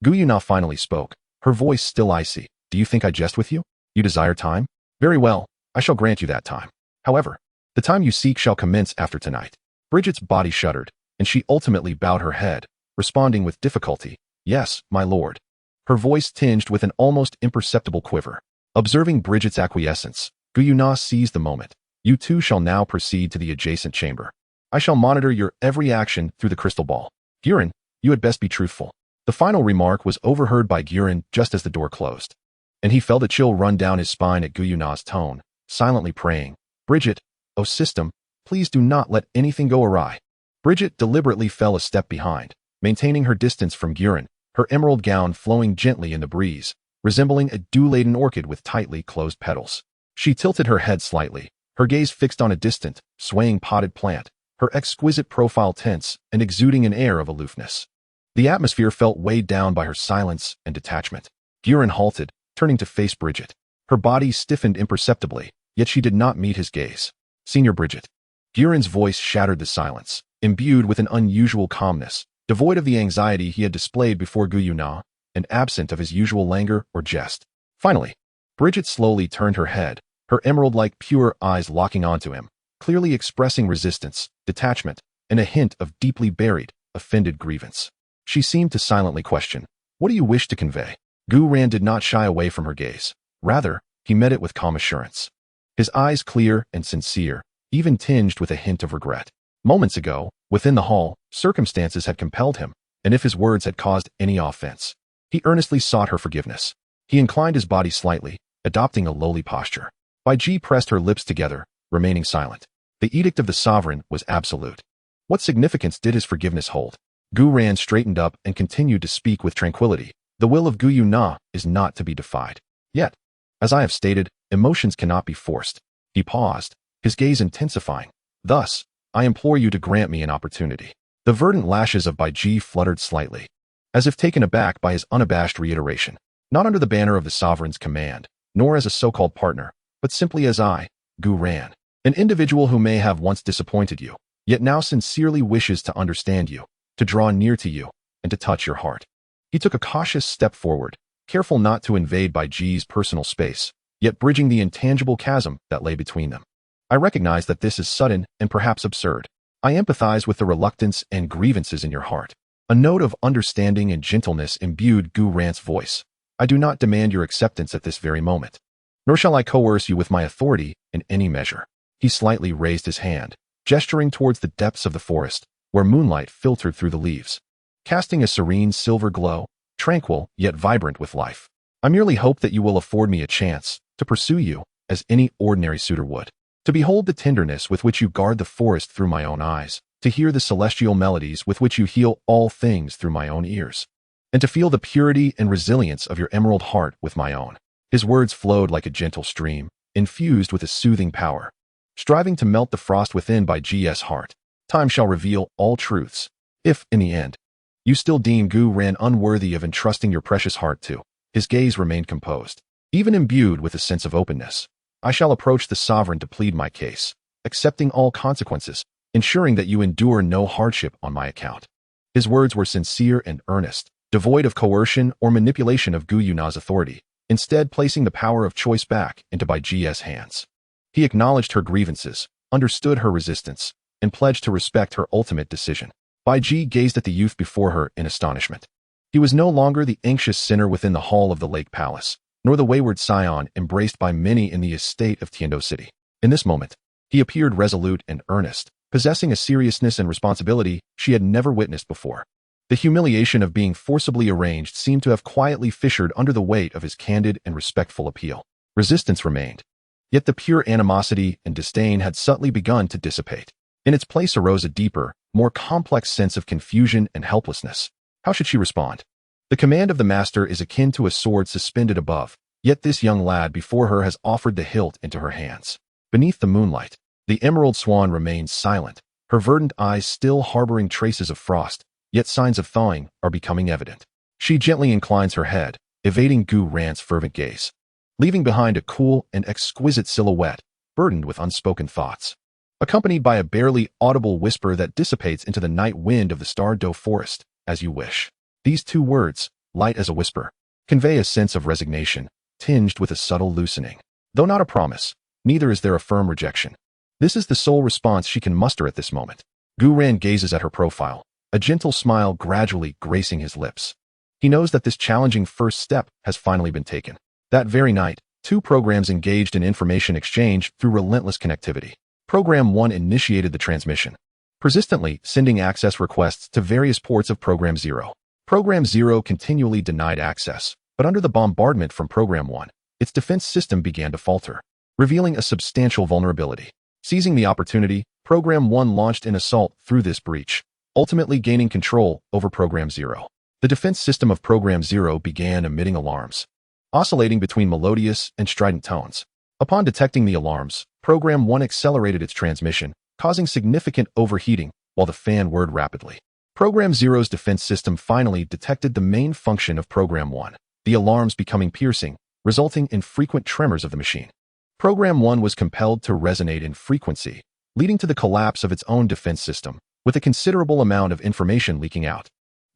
A: Gu Yuena finally spoke, her voice still icy. Do you think I jest with you? You desire time? Very well, I shall grant you that time. However, the time you seek shall commence after tonight. Bridget's body shuddered, and she ultimately bowed her head, responding with difficulty, Yes, my lord. Her voice tinged with an almost imperceptible quiver. Observing Bridget's acquiescence, Gu Yuena seized the moment. You two shall now proceed to the adjacent chamber. I shall monitor your every action through the crystal ball. Gu Yuena, you had best be truthful. The final remark was overheard by Gu Yuena just as the door closed, and he felt a chill run down his spine at Gu Yuena's tone, silently praying, Bridget, O system, please do not let anything go awry. Bridget deliberately fell a step behind, maintaining her distance from Gu Yuena, her emerald gown flowing gently in the breeze, resembling a dew-laden orchid with tightly closed petals. She tilted her head slightly, her gaze fixed on a distant, swaying potted plant, her exquisite profile tense and exuding an air of aloofness. The atmosphere felt weighed down by her silence and detachment. Gu Yuena halted, turning to face Bridget. Her body stiffened imperceptibly, yet she did not meet his gaze. Senior Bridget. Gu Yuena's voice shattered the silence, imbued with an unusual calmness, devoid of the anxiety he had displayed before Gu Yuena, and absent of his usual languor or jest. Finally, Bridget slowly turned her head, her emerald-like pure eyes locking onto him, clearly expressing resistance, detachment, and a hint of deeply buried, offended grievance. She seemed to silently question, What do you wish to convey? Gu Yuena did not shy away from her gaze. Rather, he met it with calm assurance. His eyes clear and sincere, even tinged with a hint of regret. Moments ago, within the hall, circumstances had compelled him, and if his words had caused any offense, he earnestly sought her forgiveness. He inclined his body slightly, adopting a lowly posture. Bai Ji pressed her lips together, remaining silent. The edict of the sovereign was absolute. What significance did his forgiveness hold? Gu Yuena straightened up and continued to speak with tranquility. The will of Gu Yuena is not to be defied. Yet, as I have stated, emotions cannot be forced. He paused, his gaze intensifying. Thus, I implore you to grant me an opportunity. The verdant lashes of Bai Ji fluttered slightly, as if taken aback by his unabashed reiteration. Not under the banner of the sovereign's command, nor as a so-called partner, but simply as I, Gu Yuena, an individual who may have once disappointed you, yet now sincerely wishes to understand you, to draw near to you, and to touch your heart. He took a cautious step forward, careful not to invade Bai Ji's personal space, yet bridging the intangible chasm that lay between them. I recognize that this is sudden and perhaps absurd. I empathize with the reluctance and grievances in your heart. A note of understanding and gentleness imbued Gu Yuena's voice. I do not demand your acceptance at this very moment, nor shall I coerce you with my authority in any measure. He slightly raised his hand, gesturing towards the depths of the forest, where moonlight filtered through the leaves, casting a serene silver glow, tranquil yet vibrant with life. I merely hope that you will afford me a chance to pursue you as any ordinary suitor would, to behold the tenderness with which you guard the forest through my own eyes, to hear the celestial melodies with which you heal all things through my own ears, and to feel the purity and resilience of your emerald heart with my own. His words flowed like a gentle stream, infused with a soothing power, striving to melt the frost within Bai Ji's heart. Time shall reveal all truths. If, in the end, you still deem Gu Yuena unworthy of entrusting your precious heart to, his gaze remained composed, even imbued with a sense of openness. I shall approach the sovereign to plead my case, accepting all consequences, ensuring that you endure no hardship on my account. His words were sincere and earnest, devoid of coercion or manipulation of Gu Yuena's authority, instead placing the power of choice back into Bai Ji's hands. He acknowledged her grievances, understood her resistance, and pledged to respect her ultimate decision. Bai Ji gazed at the youth before her in astonishment. He was no longer the anxious sinner within the hall of the Lake Palace, nor the wayward scion embraced by many in the estate of Tiando City. In this moment, he appeared resolute and earnest, possessing a seriousness and responsibility she had never witnessed before. The humiliation of being forcibly arranged seemed to have quietly fissured under the weight of his candid and respectful appeal. Resistance remained, yet the pure animosity and disdain had subtly begun to dissipate. In its place arose a deeper, more complex sense of confusion and helplessness. How should she respond? The command of the master is akin to a sword suspended above, yet this young lad before her has offered the hilt into her hands. Beneath the moonlight, the emerald swan remains silent, her verdant eyes still harboring traces of frost, yet signs of thawing are becoming evident. She gently inclines her head, evading Gu Ran's fervent gaze, leaving behind a cool and exquisite silhouette, burdened with unspoken thoughts, accompanied by a barely audible whisper that dissipates into the night wind of the Douluo forest, as you wish. These two words, light as a whisper, convey a sense of resignation, tinged with a subtle loosening. Though not a promise, neither is there a firm rejection. This is the sole response she can muster at this moment. Gu Ran gazes at her profile, a gentle smile gradually gracing his lips. He knows that this challenging first step has finally been taken. That very night, two programs engaged in information exchange through relentless connectivity. Program 1 initiated the transmission, persistently sending access requests to various ports of Program 0. Program 0 continually denied access, but under the bombardment from Program 1, its defense system began to falter, revealing a substantial vulnerability. Seizing the opportunity, Program 1 launched an assault through this breach, ultimately gaining control over Program 0. The defense system of Program 0 began emitting alarms, oscillating between melodious and strident tones. Upon detecting the alarms, Program 1 accelerated its transmission, causing significant overheating while the fan whirred rapidly. Program 0's defense system finally detected the main function of Program 1, the alarms becoming piercing, resulting in frequent tremors of the machine. Program 1 was compelled to resonate in frequency, leading to the collapse of its own defense system, with a considerable amount of information leaking out.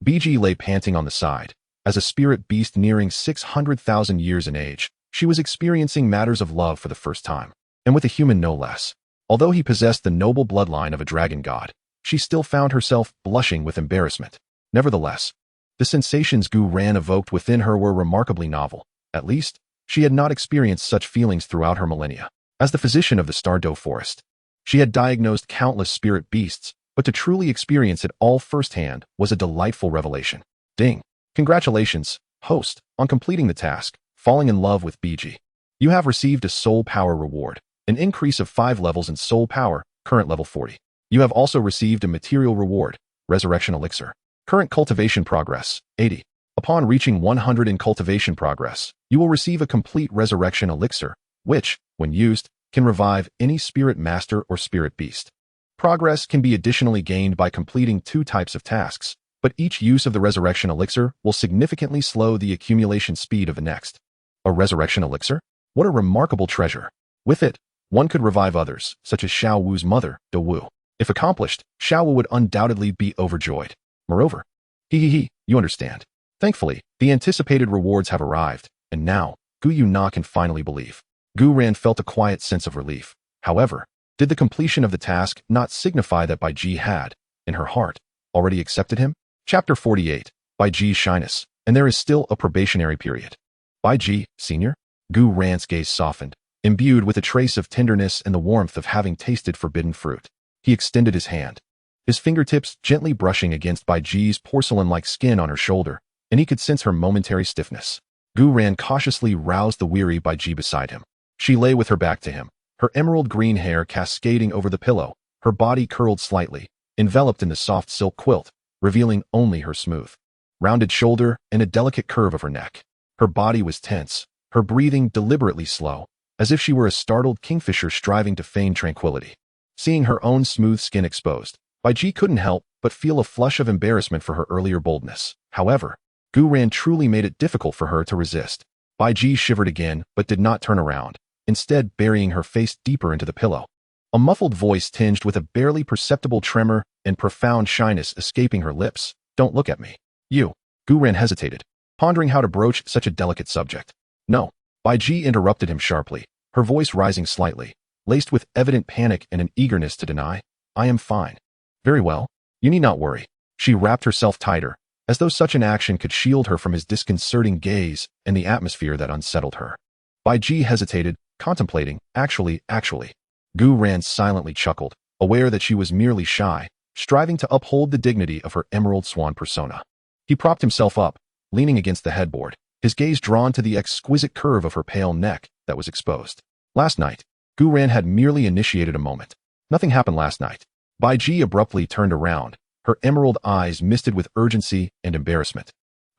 A: BG lay panting on the side. As a spirit beast nearing 600,000 years in age, she was experiencing matters of love for the first time, and with a human no less. Although he possessed the noble bloodline of a dragon god, she still found herself blushing with embarrassment. Nevertheless, the sensations Gu Ran evoked within her were remarkably novel. At least, she had not experienced such feelings throughout her millennia. As the physician of the Douluo forest, she had diagnosed countless spirit beasts, but to truly experience it all firsthand was a delightful revelation. Ding! Congratulations, host, on completing the task, falling in love with BG. You have received a soul power reward, an increase of 5 levels in soul power, current level 40. You have also received a material reward, resurrection elixir. Current cultivation progress, 80. Upon reaching 100 in cultivation progress, you will receive a complete resurrection elixir, which, when used, can revive any spirit master or spirit beast. Progress can be additionally gained by completing 2 types of tasks, but each use of the resurrection elixir will significantly slow the accumulation speed of the next. A resurrection elixir? What a remarkable treasure. With it, one could revive others, such as Xiao Wu's mother, Douluo. If accomplished, Xiao Wu would undoubtedly be overjoyed. Moreover, you understand. Thankfully, the anticipated rewards have arrived, and now, Gu Yuena can finally believe. Gu Ran felt a quiet sense of relief. However, did the completion of the task not signify that Bai Ji had, in her heart, already accepted him? Chapter 48, Bai Ji's Shyness, and there is still a probationary period. Bai Ji, Senior? Gu Ran's gaze softened, imbued with a trace of tenderness and the warmth of having tasted forbidden fruit. He extended his hand, his fingertips gently brushing against Bai Ji's porcelain-like skin on her shoulder, and he could sense her momentary stiffness. Gu Ran cautiously roused the weary Bai Ji beside him. She lay with her back to him, her emerald green hair cascading over the pillow, her body curled slightly, enveloped in the soft silk quilt, revealing only her smooth, rounded shoulder and a delicate curve of her neck. Her body was tense, her breathing deliberately slow, as if she were a startled kingfisher striving to feign tranquility. Seeing her own smooth skin exposed, Bai Ji couldn't help but feel a flush of embarrassment for her earlier boldness. However, Gu Ran truly made it difficult for her to resist. Bai Ji shivered again but did not turn around, instead burying her face deeper into the pillow. a muffled voice tinged with a barely perceptible tremor and profound shyness escaping her lips. Don't look at me. You. Gu Ren hesitated, pondering how to broach such a delicate subject. No. Bai Ji interrupted him sharply, her voice rising slightly, laced with evident panic and an eagerness to deny. I am fine. Very well. You need not worry. She wrapped herself tighter, as though such an action could shield her from his disconcerting gaze and the atmosphere that unsettled her. Bai Ji hesitated, contemplating. Actually. Gu Ran silently chuckled, aware that she was merely shy, striving to uphold the dignity of her emerald swan persona. He propped himself up, leaning against the headboard, his gaze drawn to the exquisite curve of her pale neck that was exposed. Last night, Gu Ran had merely initiated a moment. Nothing happened last night. Bai Ji abruptly turned around, her emerald eyes misted with urgency and embarrassment.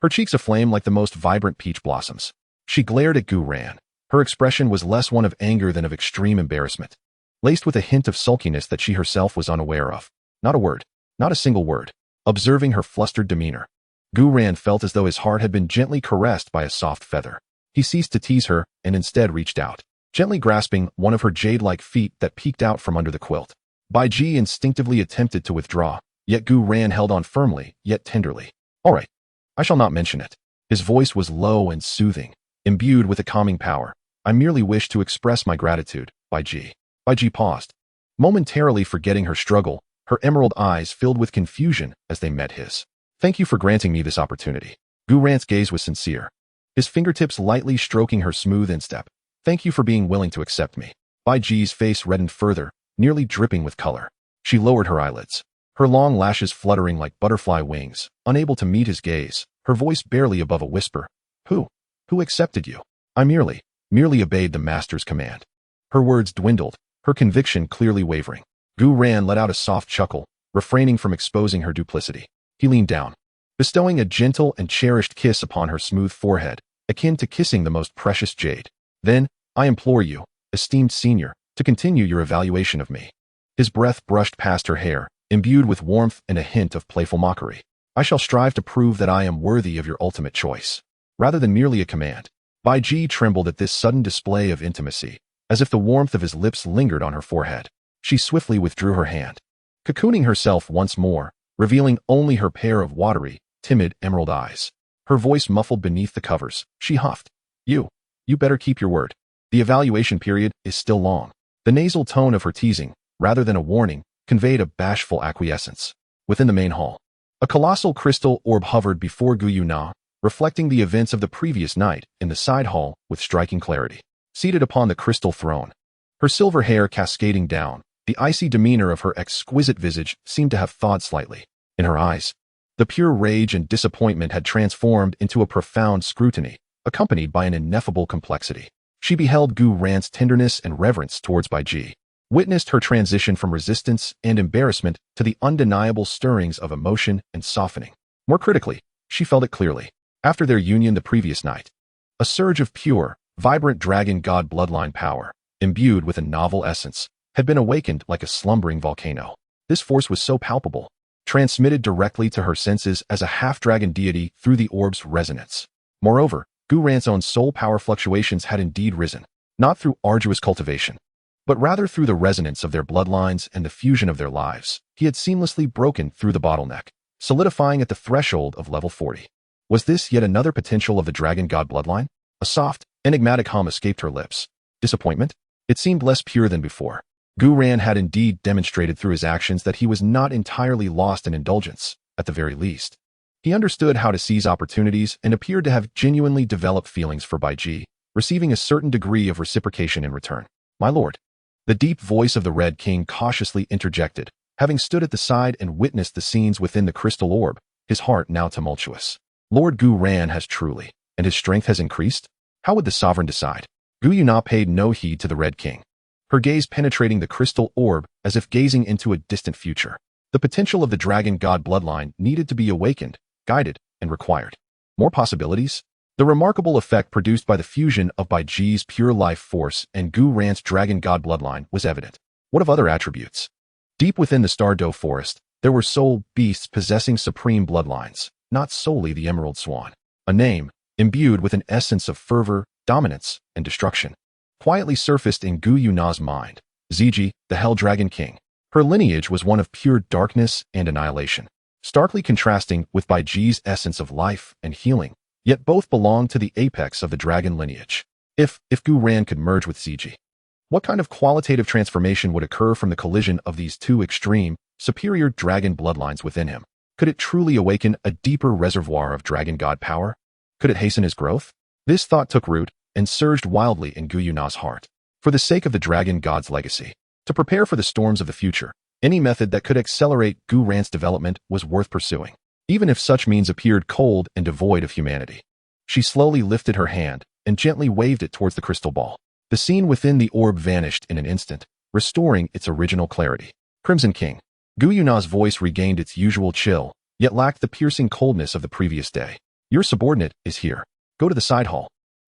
A: Her cheeks aflame like the most vibrant peach blossoms. She glared at Gu Ran. Her expression was less one of anger than of extreme embarrassment, laced with a hint of sulkiness that she herself was unaware of. Not a word, not a single word. Observing her flustered demeanor, Gu Ran felt as though his heart had been gently caressed by a soft feather. He ceased to tease her and instead reached out, gently grasping one of her jade-like feet that peeked out from under the quilt. Bai Ji instinctively attempted to withdraw, yet Gu Ran held on firmly, yet tenderly. All right. I shall not mention it. His voice was low and soothing, imbued with a calming power. I merely wish to express my gratitude, Bai Ji. Bai Ji paused, momentarily forgetting her struggle, her emerald eyes filled with confusion as they met his. Thank you for granting me this opportunity. Gu Ran's gaze was sincere, his fingertips lightly stroking her smooth instep. Thank you for being willing to accept me. Bai Ji's face reddened further, nearly dripping with color. She lowered her eyelids, her long lashes fluttering like butterfly wings, unable to meet his gaze, her voice barely above a whisper. Who accepted you? I merely obeyed the master's command. Her words dwindled, her conviction clearly wavering. Gu Ran let out a soft chuckle, refraining from exposing her duplicity. He leaned down, bestowing a gentle and cherished kiss upon her smooth forehead, akin to kissing the most precious jade. Then, I implore you, esteemed senior, to continue your evaluation of me. His breath brushed past her hair, imbued with warmth and a hint of playful mockery. I shall strive to prove that I am worthy of your ultimate choice, rather than merely a command. Bai Ji trembled at this sudden display of intimacy, as if the warmth of his lips lingered on her forehead. She swiftly withdrew her hand, cocooning herself once more, revealing only her pair of watery, timid emerald eyes. Her voice muffled beneath the covers, she huffed. You better keep your word. The evaluation period is still long. The nasal tone of her teasing, rather than a warning, conveyed a bashful acquiescence. Within the main hall, a colossal crystal orb hovered before Gu Yuena, reflecting the events of the previous night in the side hall with striking clarity. Seated upon the crystal throne, her silver hair cascading down, the icy demeanor of her exquisite visage seemed to have thawed slightly. In her eyes, the pure rage and disappointment had transformed into a profound scrutiny, accompanied by an ineffable complexity. She beheld Gu Ran's tenderness and reverence towards Bai Ji, witnessed her transition from resistance and embarrassment to the undeniable stirrings of emotion and softening. More critically, she felt it clearly. After their union the previous night, a surge of pure, vibrant dragon god bloodline power, imbued with a novel essence, had been awakened like a slumbering volcano. This force was so palpable, transmitted directly to her senses as a half-dragon deity through the orb's resonance. Moreover, Gu Ran's own soul power fluctuations had indeed risen, not through arduous cultivation, but rather through the resonance of their bloodlines and the fusion of their lives. He had seamlessly broken through the bottleneck, solidifying at the threshold of level 40. Was this yet another potential of the dragon god bloodline? A soft, enigmatic hum escaped her lips. Disappointment? It seemed less pure than before. Gu Ran had indeed demonstrated through his actions that he was not entirely lost in indulgence, at the very least. He understood how to seize opportunities and appeared to have genuinely developed feelings for Bai Ji, receiving a certain degree of reciprocation in return. My lord. The deep voice of the Red King cautiously interjected, having stood at the side and witnessed the scenes within the crystal orb, his heart now tumultuous. Lord Gu Ran has truly, and his strength has increased? How would the sovereign decide? Gu Yuena paid no heed to the Red King, her gaze penetrating the crystal orb as if gazing into a distant future. The potential of the dragon god bloodline needed to be awakened, guided, and required. More possibilities? The remarkable effect produced by the fusion of Bai Ji's pure life force and Gu Ran's dragon god bloodline was evident. What of other attributes? Deep within the Stardow Forest, there were soul beasts possessing supreme bloodlines, not solely the Emerald Swan. A name, imbued with an essence of fervor, dominance, and destruction, quietly surfaced in Gu Yuena's mind. Ziji, the Hell Dragon King. Her lineage was one of pure darkness and annihilation, starkly contrasting with Bai Ji's essence of life and healing, yet both belonged to the apex of the dragon lineage. If Gu Ran could merge with Ziji, what kind of qualitative transformation would occur from the collision of these two extreme, superior dragon bloodlines within him? Could it truly awaken a deeper reservoir of dragon god power? Could it hasten his growth? This thought took root and surged wildly in Gu Yuena's heart. For the sake of the dragon god's legacy, to prepare for the storms of the future, any method that could accelerate Gu Ran's development was worth pursuing, even if such means appeared cold and devoid of humanity. She slowly lifted her hand and gently waved it towards the crystal ball. The scene within the orb vanished in an instant, restoring its original clarity. Crimson King. Gu Yuena's voice regained its usual chill, yet lacked the piercing coldness of the previous day. Your subordinate is here. Go to the side hall.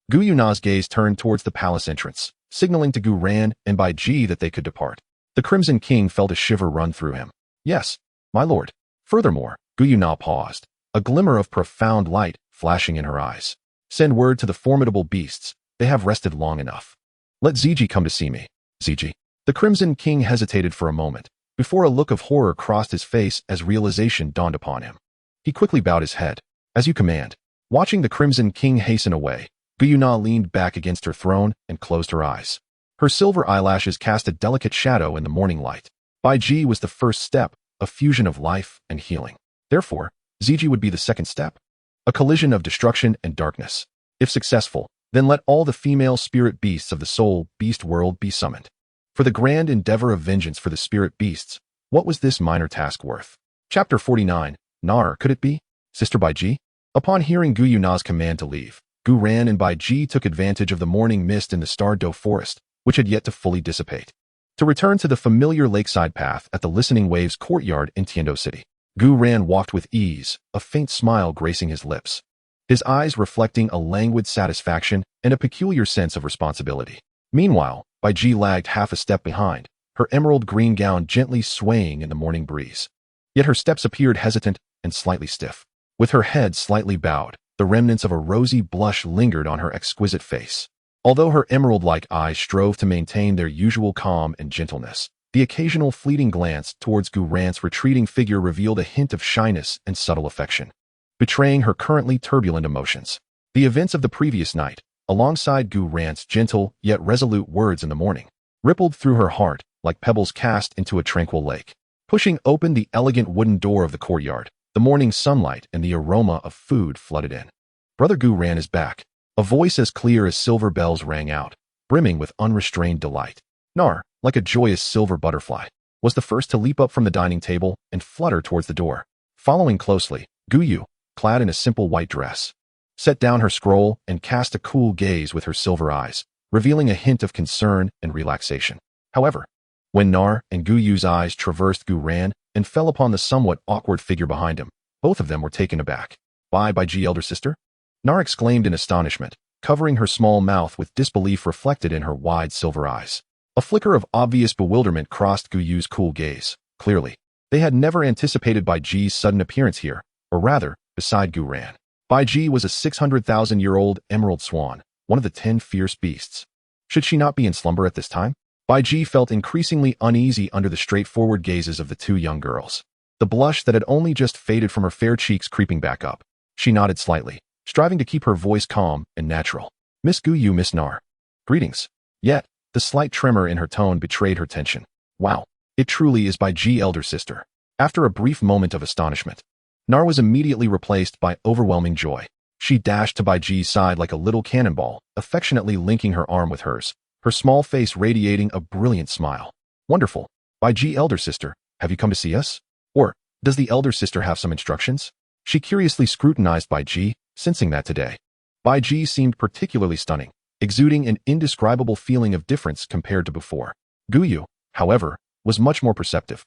A: Gu Yuena's gaze turned towards the palace entrance, signaling to Gu Ran and Bai Ji that they could depart. The Crimson King felt a shiver run through him. Yes, my lord. Furthermore, Gu Yuena paused, a glimmer of profound light flashing in her eyes. Send word to the formidable beasts. They have rested long enough. Let Ziji come to see me. Ziji. The Crimson King hesitated for a moment, before a look of horror crossed his face as realization dawned upon him. He quickly bowed his head. As you command. Watching the Crimson King hasten away, Gu Yuena leaned back against her throne and closed her eyes. Her silver eyelashes cast a delicate shadow in the morning light. Bai Ji was the first step, a fusion of life and healing. Therefore, Ziji would be the second step. A collision of destruction and darkness. If successful, then let all the female spirit beasts of the soul beast world be summoned. For the grand endeavor of vengeance for the spirit beasts, what was this minor task worth? Chapter 49. Nar, could it be? Sister Bai Ji? Upon hearing Gu Yuena's command to leave, Gu Ran and Bai Ji took advantage of the morning mist in the Star Doe forest, which had yet to fully dissipate, to return to the familiar lakeside path at the Listening Waves courtyard in Tiando City. Gu Ran walked with ease, a faint smile gracing his lips, his eyes reflecting a languid satisfaction and a peculiar sense of responsibility. Meanwhile, Bai Ji lagged half a step behind, her emerald green gown gently swaying in the morning breeze. Yet her steps appeared hesitant and slightly stiff. With her head slightly bowed, the remnants of a rosy blush lingered on her exquisite face. Although her emerald-like eyes strove to maintain their usual calm and gentleness, the occasional fleeting glance towards Gu Ran's retreating figure revealed a hint of shyness and subtle affection, betraying her currently turbulent emotions. The events of the previous night, alongside Gu Ran's gentle yet resolute words in the morning, rippled through her heart like pebbles cast into a tranquil lake. Pushing open the elegant wooden door of the courtyard, the morning sunlight and the aroma of food flooded in. Brother Gu Ran is back. A voice as clear as silver bells rang out, brimming with unrestrained delight. Nar, like a joyous silver butterfly, was the first to leap up from the dining table and flutter towards the door. Following closely, Gu Yu, clad in a simple white dress, set down her scroll and cast a cool gaze with her silver eyes, revealing a hint of concern and relaxation. However, when Nar and Gu Yu's eyes traversed Gu Ran and fell upon the somewhat awkward figure behind him, both of them were taken aback. Bai Ji, elder sister? Nar exclaimed in astonishment, covering her small mouth with disbelief reflected in her wide silver eyes. A flicker of obvious bewilderment crossed Gu Yu's cool gaze. Clearly, they had never anticipated Bai Ji's sudden appearance here, or rather, beside Gu Ran. Bai Ji was a 600,000-year-old emerald swan, one of the 10 fierce beasts. Should she not be in slumber at this time? Bai Ji felt increasingly uneasy under the straightforward gazes of the two young girls. The blush that had only just faded from her fair cheeks creeping back up. She nodded slightly, striving to keep her voice calm and natural. Miss Gu Yu, Miss Nar. Greetings. Yet, the slight tremor in her tone betrayed her tension. Wow, it truly is Bai Ji, elder sister. After a brief moment of astonishment, Nar was immediately replaced by overwhelming joy. She dashed to Bai Ji's side like a little cannonball, affectionately linking her arm with hers, her small face radiating a brilliant smile. Wonderful. Bai Ji, elder sister, have you come to see us? Or, does the elder sister have some instructions? She curiously scrutinized Bai Ji, sensing that today Bai Ji seemed particularly stunning, exuding an indescribable feeling of difference compared to before. Gu Yu, however, was much more perceptive.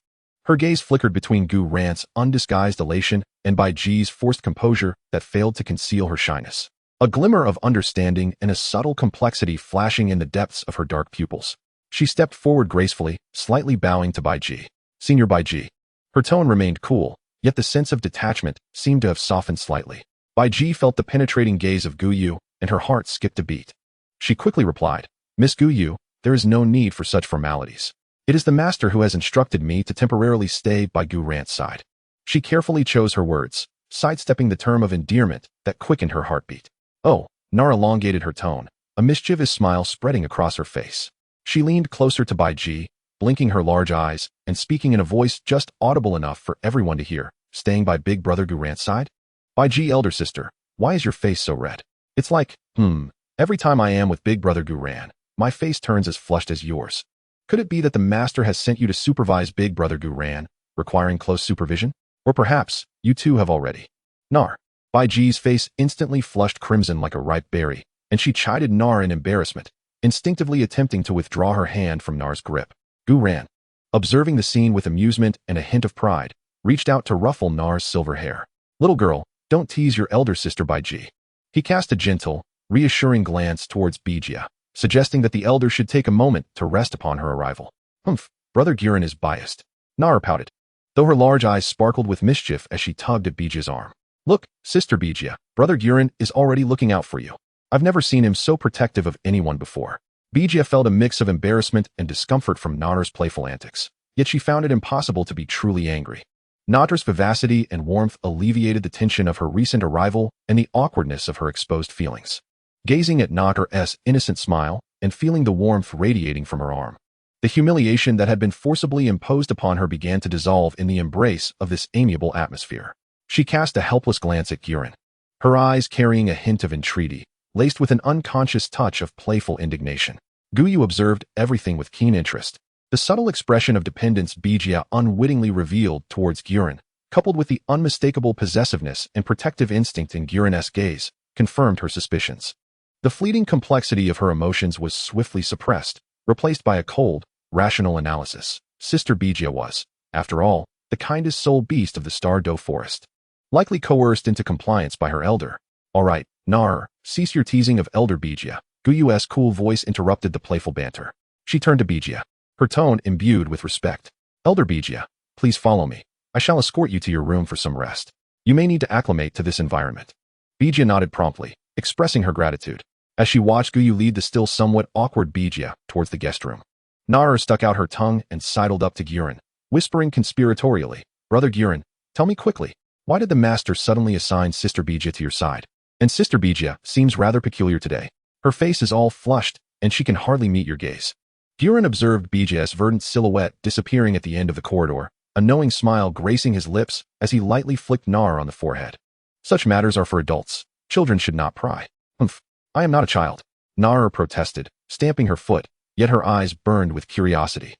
A: Her gaze flickered between Gu Ran's undisguised elation and Bai Ji's forced composure that failed to conceal her shyness. A glimmer of understanding and a subtle complexity flashing in the depths of her dark pupils. She stepped forward gracefully, slightly bowing to Bai Ji. Senior Bai Ji. Her tone remained cool, yet the sense of detachment seemed to have softened slightly. Bai Ji felt the penetrating gaze of Gu Yu, and her heart skipped a beat. She quickly replied, Miss Gu Yu, there is no need for such formalities. It is the master who has instructed me to temporarily stay by Gu Yuena's side. She carefully chose her words, sidestepping the term of endearment that quickened her heartbeat. Oh, Nara elongated her tone, a mischievous smile spreading across her face. She leaned closer to Bai Ji, blinking her large eyes and speaking in a voice just audible enough for everyone to hear. Staying by big brother Gu Yuena's side? Bai Ji, elder sister, why is your face so red? It's like, every time I am with big brother Gu Yuena, my face turns as flushed as yours. Could it be that the master has sent you to supervise big brother Gu Yuena, requiring close supervision? Or perhaps, you too have already. Nar. Bai Ji's face instantly flushed crimson like a ripe berry, and she chided Nar in embarrassment, instinctively attempting to withdraw her hand from Nar's grip. Gu Yuena, observing the scene with amusement and a hint of pride, reached out to ruffle Nar's silver hair. Little girl, don't tease your elder sister Bai Ji. He cast a gentle, reassuring glance towards Bijia, suggesting that the elder should take a moment to rest upon her arrival. Brother Gu Yuena is biased. Nar pouted, though her large eyes sparkled with mischief as she tugged at Bijia's arm. Look, sister Bijia, brother Gu Yuena is already looking out for you. I've never seen him so protective of anyone before. Bijia felt a mix of embarrassment and discomfort from Nar's playful antics, yet she found it impossible to be truly angry. Nar's vivacity and warmth alleviated the tension of her recent arrival and the awkwardness of her exposed feelings. Gazing at Nar's innocent smile and feeling the warmth radiating from her arm, the humiliation that had been forcibly imposed upon her began to dissolve in the embrace of this amiable atmosphere. She cast a helpless glance at Gu Yuena, her eyes carrying a hint of entreaty, laced with an unconscious touch of playful indignation. Gu Yu observed everything with keen interest. The subtle expression of dependence Bijia unwittingly revealed towards Gu Yuena, coupled with the unmistakable possessiveness and protective instinct in Gu Yuena's gaze, confirmed her suspicions. The fleeting complexity of her emotions was swiftly suppressed, replaced by a cold, rational analysis. Sister Bijia was, after all, the kindest soul beast of the Douluo forest. Likely coerced into compliance by her elder. All right, Nar, cease your teasing of elder Bijia. Gu Yuena's cool voice interrupted the playful banter. She turned to Bijia, her tone imbued with respect. Elder Bijia, please follow me. I shall escort you to your room for some rest. You may need to acclimate to this environment. Bijia nodded promptly, expressing her gratitude, as she watched Gu Yu lead the still somewhat awkward Bijia towards the guest room. Nar stuck out her tongue and sidled up to Gu Yuena, whispering conspiratorially, Brother Gu Yuena, tell me quickly, why did the master suddenly assign Sister Bijia to your side? And Sister Bijia seems rather peculiar today. Her face is all flushed, and she can hardly meet your gaze. Gu Yuena observed Bijia's verdant silhouette disappearing at the end of the corridor, a knowing smile gracing his lips as he lightly flicked Nar on the forehead. Such matters are for adults. Children should not pry. I am not a child. Nar protested, stamping her foot, yet her eyes burned with curiosity.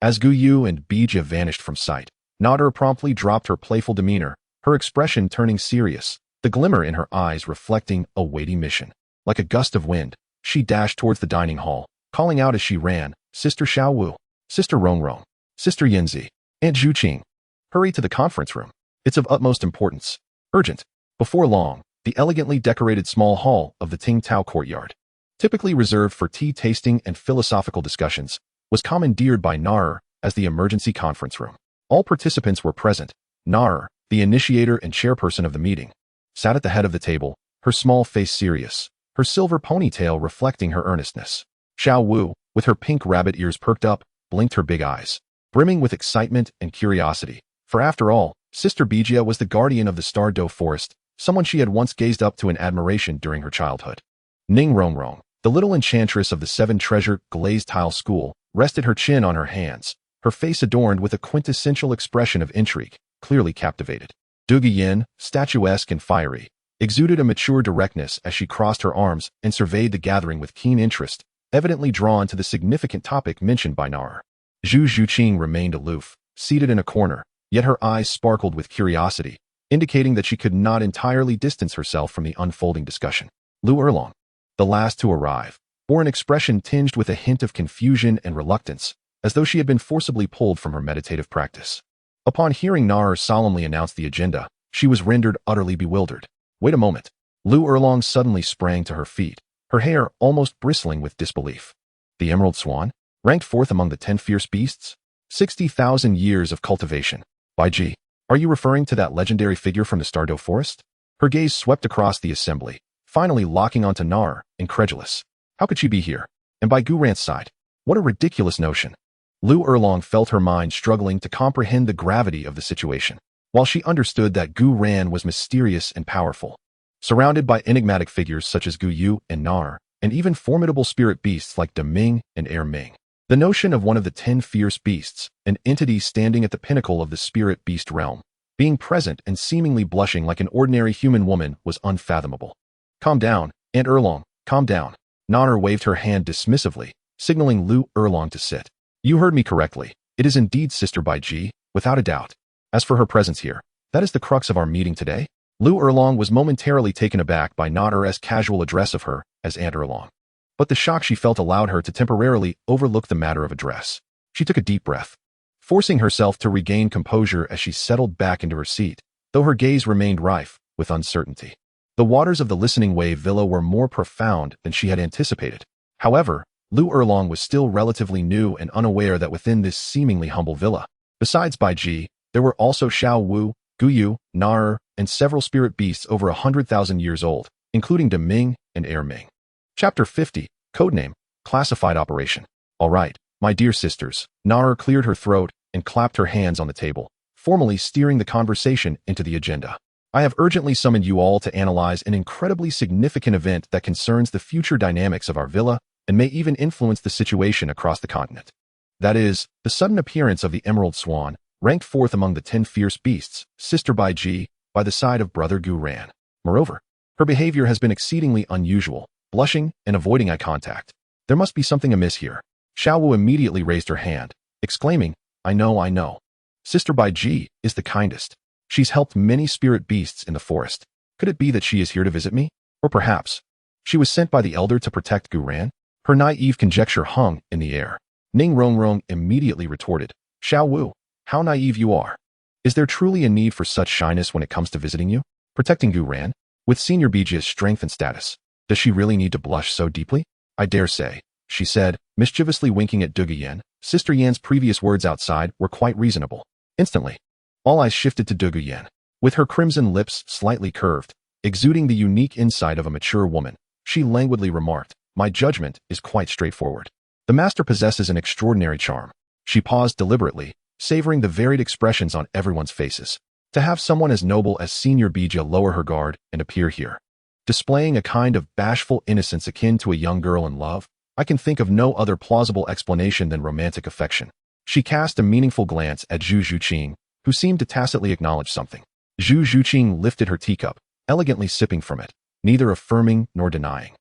A: As Gu Yu and Bijia vanished from sight, Nar promptly dropped her playful demeanor, her expression turning serious, the glimmer in her eyes reflecting a weighty mission. Like a gust of wind, she dashed towards the dining hall, calling out as she ran, Sister Xiaowu, Sister Rongrong, Sister Yanzi, Aunt Zhuqing. Hurry to the conference room. It's of utmost importance. Urgent. Before long, the elegantly decorated small hall of the Tingtao courtyard, typically reserved for tea tasting and philosophical discussions, was commandeered by Nar as the emergency conference room. All participants were present. Nar, the initiator and chairperson of the meeting, sat at the head of the table, her small face serious, her silver ponytail reflecting her earnestness. Xiao Wu, with her pink rabbit ears perked up, blinked her big eyes, brimming with excitement and curiosity, for after all, Sister Bijia was the guardian of the Douluo forest, someone she had once gazed up to in admiration during her childhood. Ning Rongrong, the little enchantress of the seven-treasure glazed tile school, rested her chin on her hands, her face adorned with a quintessential expression of intrigue, clearly captivated. Gu Yuena, statuesque and fiery, exuded a mature directness as she crossed her arms and surveyed the gathering with keen interest, evidently drawn to the significant topic mentioned by Nar. Zhu Zhuqing remained aloof, seated in a corner, yet her eyes sparkled with curiosity, indicating that she could not entirely distance herself from the unfolding discussion. Lu Erlong, the last to arrive, bore an expression tinged with a hint of confusion and reluctance, as though she had been forcibly pulled from her meditative practice. Upon hearing Nar solemnly announce the agenda, she was rendered utterly bewildered. Wait a moment. Lu Erlong suddenly sprang to her feet, her hair almost bristling with disbelief. The Emerald Swan? Ranked fourth among the 10 fierce beasts? 60,000 years of cultivation. By G. Are you referring to that legendary figure from the Douluo forest? Her gaze swept across the assembly, finally locking onto Nar, incredulous. How could she be here? And by Gu Yuena's side? What a ridiculous notion. Lu Erlong felt her mind struggling to comprehend the gravity of the situation. While she understood that Gu Ran was mysterious and powerful, surrounded by enigmatic figures such as Gu Yu and Nar, and even formidable spirit beasts like De Ming and Air Ming, the notion of one of the 10 fierce beasts, an entity standing at the pinnacle of the spirit beast realm, being present and seemingly blushing like an ordinary human woman was unfathomable. Calm down, Aunt Erlong, calm down. Nar waved her hand dismissively, signaling Lu Erlong to sit. You heard me correctly. It is indeed Sister Bai Ji, without a doubt. As for her presence here, that is the crux of our meeting today. Lu Erlong was momentarily taken aback by Nar's casual address of her as Aunt Erlong. But the shock she felt allowed her to temporarily overlook the matter of address. She took a deep breath, forcing herself to regain composure as she settled back into her seat, though her gaze remained rife with uncertainty. The waters of the Listening Wave Villa were more profound than she had anticipated. However, Lu Erlong was still relatively new and unaware that within this seemingly humble villa, besides Bai Ji, there were also Xiao Wu, Gu Yu, Nar, and several spirit beasts over 100,000 years old, including De Ming and Air Ming. Chapter 50, Codename, Classified Operation. All right, my dear sisters. Nar cleared her throat and clapped her hands on the table, formally steering the conversation into the agenda. I have urgently summoned you all to analyze an incredibly significant event that concerns the future dynamics of our villa and may even influence the situation across the continent. That is, the sudden appearance of the Emerald Swan, ranked fourth among the 10 fierce beasts, Sister Bai Ji, by the side of Brother Gu Ran. Moreover, her behavior has been exceedingly unusual, blushing and avoiding eye contact. There must be something amiss here. Xiao Wu immediately raised her hand, exclaiming, I know. Sister Bai Ji is the kindest. She's helped many spirit beasts in the forest. Could it be that she is here to visit me? Or perhaps she was sent by the elder to protect Gu Ran? Her naive conjecture hung in the air. Ning Rongrong immediately retorted, Xiao Wu, how naive you are. Is there truly a need for such shyness when it comes to visiting you? Protecting Gu Ran? With Senior Bijia's strength and status, does she really need to blush so deeply? I dare say, she said, mischievously winking at Gu Yen. Sister Yan's previous words outside were quite reasonable. Instantly, all eyes shifted to Gu Yen. With her crimson lips slightly curved, exuding the unique insight of a mature woman, she languidly remarked, my judgment is quite straightforward. The master possesses an extraordinary charm. She paused deliberately, savoring the varied expressions on everyone's faces. To have someone as noble as Senior Bijia lower her guard and appear here, displaying a kind of bashful innocence akin to a young girl in love, I can think of no other plausible explanation than romantic affection. She cast a meaningful glance at Zhu Zhuqing, who seemed to tacitly acknowledge something. Zhu Zhuqing lifted her teacup, elegantly sipping from it, neither affirming nor denying.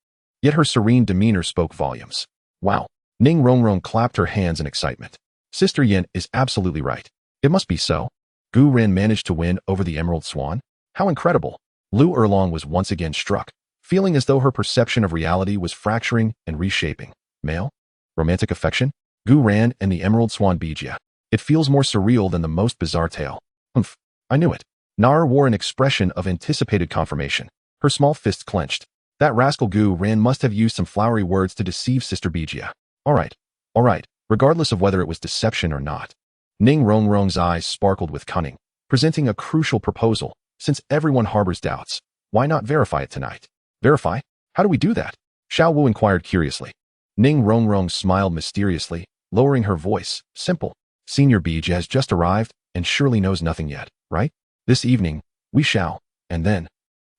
A: Yet her serene demeanor spoke volumes. Wow! Ning Rongrong clapped her hands in excitement. Sister Yin is absolutely right. It must be so. Gu Ran managed to win over the Emerald Swan? How incredible! Lu Erlong was once again struck, feeling as though her perception of reality was fracturing and reshaping. Male? Romantic affection? Gu Ran and the Emerald Swan Bijia. It feels more surreal than the most bizarre tale. Humph, I knew it. Nar wore an expression of anticipated confirmation, her small fists clenched. That rascal Gu Ran must have used some flowery words to deceive Sister Bijia. All right, regardless of whether it was deception or not. Ning Rongrong's eyes sparkled with cunning, presenting a crucial proposal. Since everyone harbors doubts, why not verify it tonight? Verify? How do we do that? Xiao Wu inquired curiously. Ning Rongrong smiled mysteriously, lowering her voice. Simple. Senior Bijia has just arrived and surely knows nothing yet, right? This evening, we shall, and then.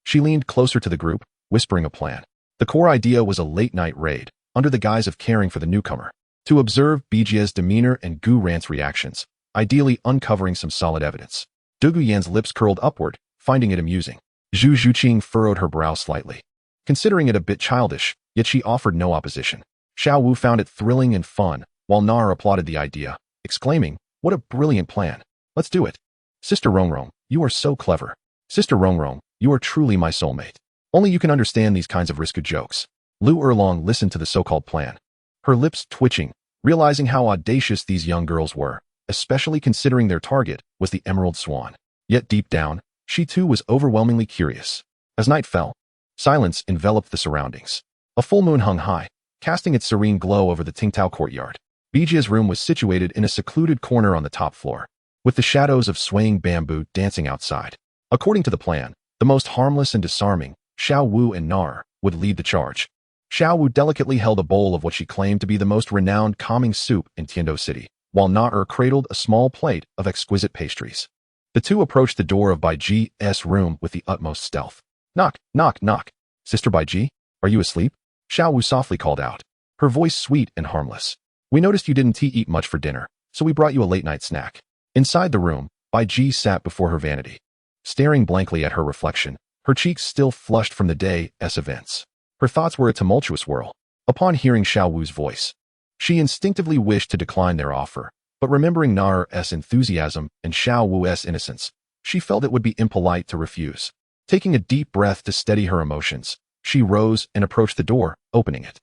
A: She leaned closer to the group, whispering a plan. The core idea was a late-night raid, under the guise of caring for the newcomer, to observe Bijia's demeanor and Gu Ran's reactions, ideally uncovering some solid evidence. Du Guyan's lips curled upward, finding it amusing. Zhu Zhuqing furrowed her brow slightly, considering it a bit childish, yet she offered no opposition. Xiao Wu found it thrilling and fun, while Nar applauded the idea, exclaiming, what a brilliant plan. Let's do it. Sister Rongrong, you are so clever. Sister Rongrong, you are truly my soulmate. Only you can understand these kinds of risky jokes. Lu Erlong listened to the so-called plan, her lips twitching, realizing how audacious these young girls were, especially considering their target was the Emerald Swan. Yet deep down, she too was overwhelmingly curious. As night fell, silence enveloped the surroundings. A full moon hung high, casting its serene glow over the Tingtao courtyard. Bijia's room was situated in a secluded corner on the top floor, with the shadows of swaying bamboo dancing outside. According to the plan, the most harmless and disarming, Xiao Wu and Nar, would lead the charge. Xiao Wu delicately held a bowl of what she claimed to be the most renowned calming soup in Tiando City, while Na cradled a small plate of exquisite pastries. The two approached the door of Bai Ji's room with the utmost stealth. Knock, knock, knock. Sister Bai Ji, are you asleep? Xiao Wu softly called out, her voice sweet and harmless. We noticed you didn't eat much for dinner, so we brought you a late-night snack. Inside the room, Bai Ji sat before her vanity, staring blankly at her reflection, her cheeks still flushed from the day's events. Her thoughts were a tumultuous whirl. Upon hearing Xiao Wu's voice, she instinctively wished to decline their offer, but remembering Na's enthusiasm and Xiao Wu's innocence, she felt it would be impolite to refuse. Taking a deep breath to steady her emotions, she rose and approached the door, opening it.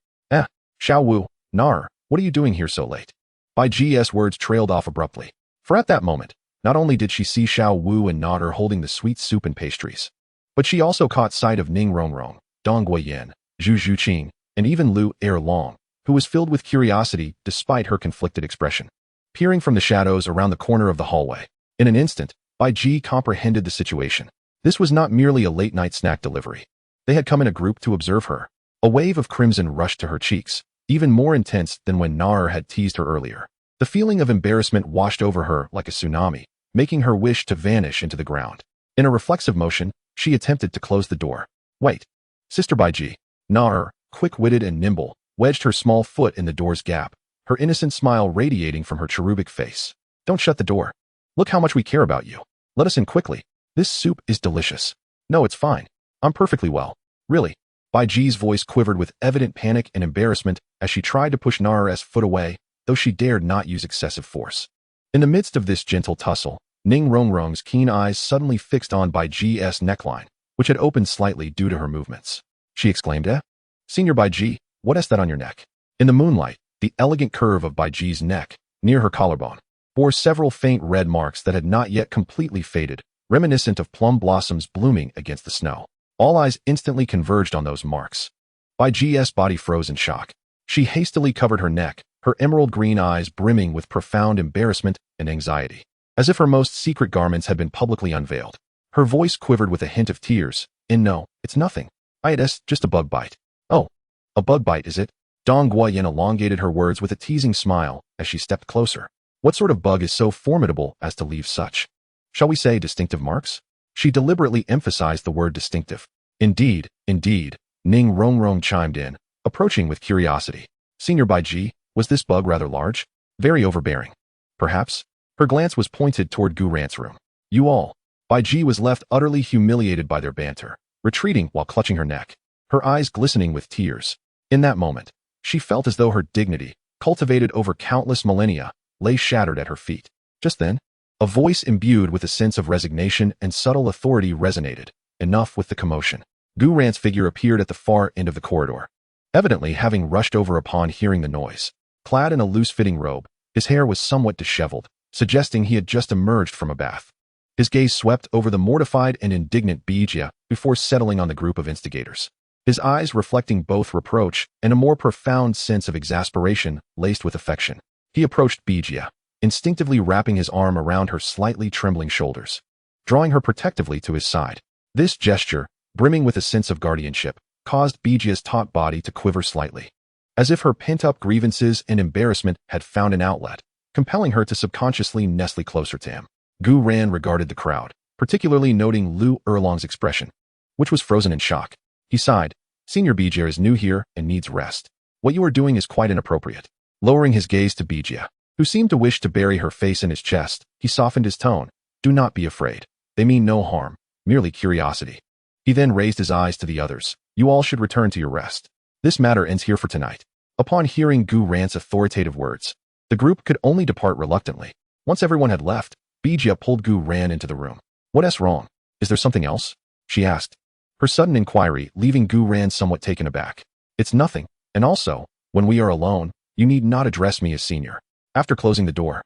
A: Xiao Wu, Na, what are you doing here so late? Bai Ji's words trailed off abruptly, for at that moment, not only did she see Xiao Wu and Na holding the sweet soup and pastries, but she also caught sight of Ning Rongrong, Dong Guoyan, Zhu Zhuqing, and even Lu Erlong, who was filled with curiosity despite her conflicted expression. Peering from the shadows around the corner of the hallway, in an instant, Bai Ji comprehended the situation. This was not merely a late-night snack delivery. They had come in a group to observe her. A wave of crimson rushed to her cheeks, even more intense than when Na had teased her earlier. The feeling of embarrassment washed over her like a tsunami, making her wish to vanish into the ground. In a reflexive motion, she attempted to close the door. Wait. Sister Bai Ji. Na, quick-witted and nimble, wedged her small foot in the door's gap, her innocent smile radiating from her cherubic face. Don't shut the door. Look how much we care about you. Let us in quickly. This soup is delicious. No, it's fine. I'm perfectly well. Really. Bai Ji's voice quivered with evident panic and embarrassment as she tried to push Na's foot away, though she dared not use excessive force. In the midst of this gentle tussle, Ning Rongrong's keen eyes suddenly fixed on Bai Ji's neckline, which had opened slightly due to her movements. She exclaimed, Senior Bai Ji, what is that on your neck? In the moonlight, the elegant curve of Bai Ji's neck, near her collarbone, bore several faint red marks that had not yet completely faded, reminiscent of plum blossoms blooming against the snow. All eyes instantly converged on those marks. Bai Ji's body froze in shock. She hastily covered her neck, her emerald green eyes brimming with profound embarrassment and anxiety, as if her most secret garments had been publicly unveiled. Her voice quivered with a hint of tears. No, it's nothing. It's just a bug bite. Oh, a bug bite, is it? Dong Guoyan elongated her words with a teasing smile as she stepped closer. What sort of bug is so formidable as to leave such, shall we say, distinctive marks? She deliberately emphasized the word distinctive. Indeed, Ning Rongrong chimed in, approaching with curiosity. Senior Bai Ji, was this bug rather large? Very overbearing. Perhaps? Her glance was pointed toward Gu Yuena's room. You all. Bai Ji was left utterly humiliated by their banter, retreating while clutching her neck, her eyes glistening with tears. In that moment, she felt as though her dignity, cultivated over countless millennia, lay shattered at her feet. Just then, a voice imbued with a sense of resignation and subtle authority resonated. Enough with the commotion. Gu Yuena's figure appeared at the far end of the corridor, evidently having rushed over upon hearing the noise. Clad in a loose-fitting robe, his hair was somewhat disheveled, suggesting he had just emerged from a bath. His gaze swept over the mortified and indignant Bijia before settling on the group of instigators. His eyes reflecting both reproach and a more profound sense of exasperation laced with affection. He approached Bijia, instinctively wrapping his arm around her slightly trembling shoulders, drawing her protectively to his side. This gesture, brimming with a sense of guardianship, caused Bijia's taut body to quiver slightly, as if her pent-up grievances and embarrassment had found an outlet, compelling her to subconsciously nestle closer to him. Gu Yuena regarded the crowd, particularly noting Lu Erlong's expression, which was frozen in shock. He sighed. Senior Bijia is new here and needs rest. What you are doing is quite inappropriate. Lowering his gaze to Bijia, who seemed to wish to bury her face in his chest, he softened his tone. Do not be afraid. They mean no harm, merely curiosity. He then raised his eyes to the others. You all should return to your rest. This matter ends here for tonight. Upon hearing Gu Yuena's authoritative words, the group could only depart reluctantly. Once everyone had left, Bijia pulled Gu Yuena into the room. What's wrong? Is there something else? She asked, her sudden inquiry leaving Gu Yuena somewhat taken aback. It's nothing, and also, when we are alone, you need not address me as senior. After closing the door,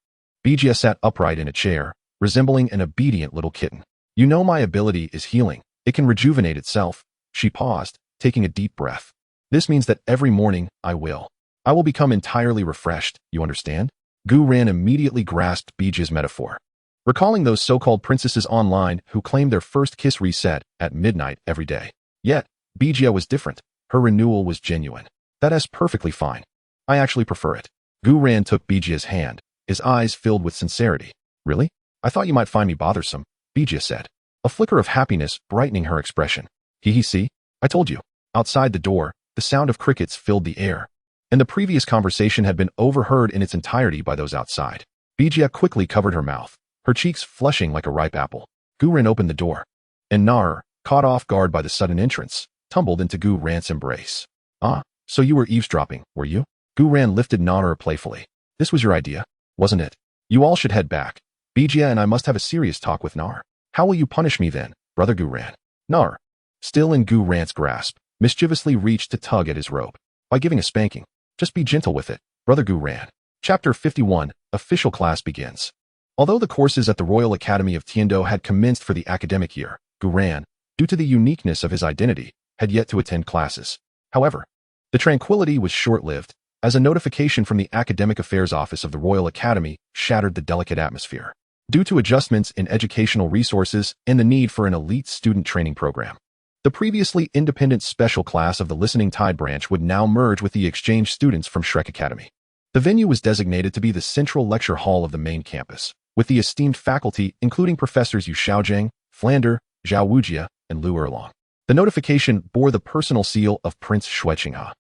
A: Bijia sat upright in a chair, resembling an obedient little kitten. You know my ability is healing. It can rejuvenate itself. She paused, taking a deep breath. This means that every morning, I will become entirely refreshed, you understand? Gu Yuena immediately grasped Bijia's metaphor, recalling those so-called princesses online who claimed their first kiss reset at midnight every day. Yet, Bijia was different. Her renewal was genuine. That is perfectly fine. I actually prefer it. Gu Yuena took Bijia's hand, his eyes filled with sincerity. Really? I thought you might find me bothersome, Bijia said, a flicker of happiness brightening her expression. See? I told you. Outside the door, the sound of crickets filled the air, and the previous conversation had been overheard in its entirety by those outside. Bijia quickly covered her mouth, her cheeks flushing like a ripe apple. Gu Ren opened the door, and Nar, caught off guard by the sudden entrance, tumbled into Gu Ran's embrace. Ah, so you were eavesdropping, were you? Gu Ran lifted Nar playfully. This was your idea, wasn't it? You all should head back. Bijia and I must have a serious talk with Nar. How will you punish me then, brother Gu Ran? Nar, still in Gu Ran's grasp, mischievously reached to tug at his robe. By giving a spanking. Just be gentle with it, brother Gu Ran. Chapter 51, Official Class begins. Although the courses at the Royal Academy of Tiando had commenced for the academic year, Gu Ran, due to the uniqueness of his identity, had yet to attend classes. However, the tranquility was short-lived, as a notification from the Academic Affairs Office of the Royal Academy shattered the delicate atmosphere. Due to adjustments in educational resources and the need for an elite student training program, the previously independent special class of the Listening Tide branch would now merge with the exchange students from Shrek Academy. The venue was designated to be the central lecture hall of the main campus, with the esteemed faculty including Professors Yu Xiaojing, Flander, Zhao Wujia, and Lu Erlong. The notification bore the personal seal of Prince Shuiqinghe.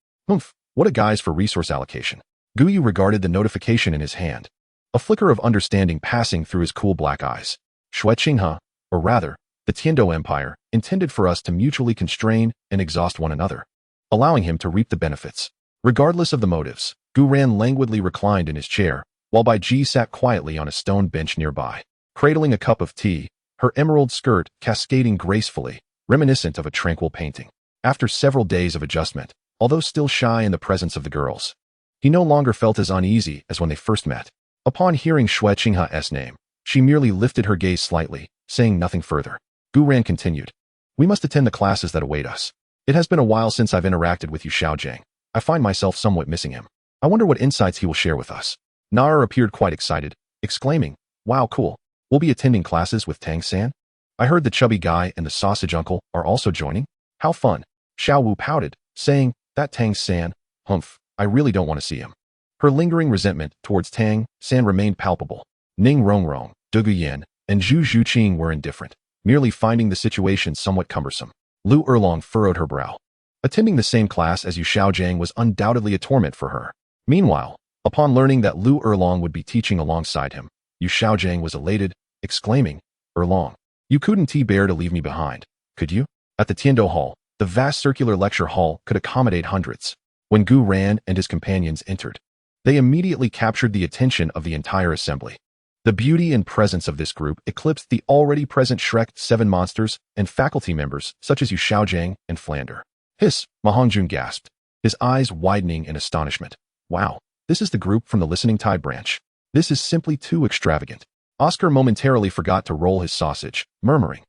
A: What a guise for resource allocation. Gu Yu regarded the notification in his hand, a flicker of understanding passing through his cool black eyes. Shuiqinghe, or rather, the Tiando Empire, intended for us to mutually constrain and exhaust one another, allowing him to reap the benefits. Regardless of the motives, Gu Ran languidly reclined in his chair, while Bai Ji sat quietly on a stone bench nearby, cradling a cup of tea, her emerald skirt cascading gracefully, reminiscent of a tranquil painting. After several days of adjustment, although still shy in the presence of the girls, he no longer felt as uneasy as when they first met. Upon hearing Shuiqinghe's name, she merely lifted her gaze slightly, saying nothing further. Gu Ran continued. We must attend the classes that await us. It has been a while since I've interacted with Yu Xiaojing. I find myself somewhat missing him. I wonder what insights he will share with us. Nar appeared quite excited, exclaiming, Wow, cool. We'll be attending classes with Tang San? I heard the chubby guy and the sausage uncle are also joining. How fun. Xiao Wu pouted, saying, That Tang San, I really don't want to see him. Her lingering resentment towards Tang San remained palpable. Ning Rongrong, Gu Yuena, and Zhu Zhuqing were indifferent, merely finding the situation somewhat cumbersome. Lu Erlong furrowed her brow. Attending the same class as Yu Xiaojing was undoubtedly a torment for her. Meanwhile, upon learning that Lu Erlong would be teaching alongside him, Yu Xiaojing was elated, exclaiming, Erlong, you couldn't bear to leave me behind, could you? At the Tiando Hall, the vast circular lecture hall could accommodate hundreds. When Gu Ran and his companions entered, they immediately captured the attention of the entire assembly. The beauty and presence of this group eclipsed the already present Shrek 7 monsters and faculty members such as Yu Xiaojing and Flander. Hiss, Ma Hongjun gasped, his eyes widening in astonishment. Wow, this is the group from the Listening Tide branch. This is simply too extravagant. Oscar momentarily forgot to roll his sausage, murmuring,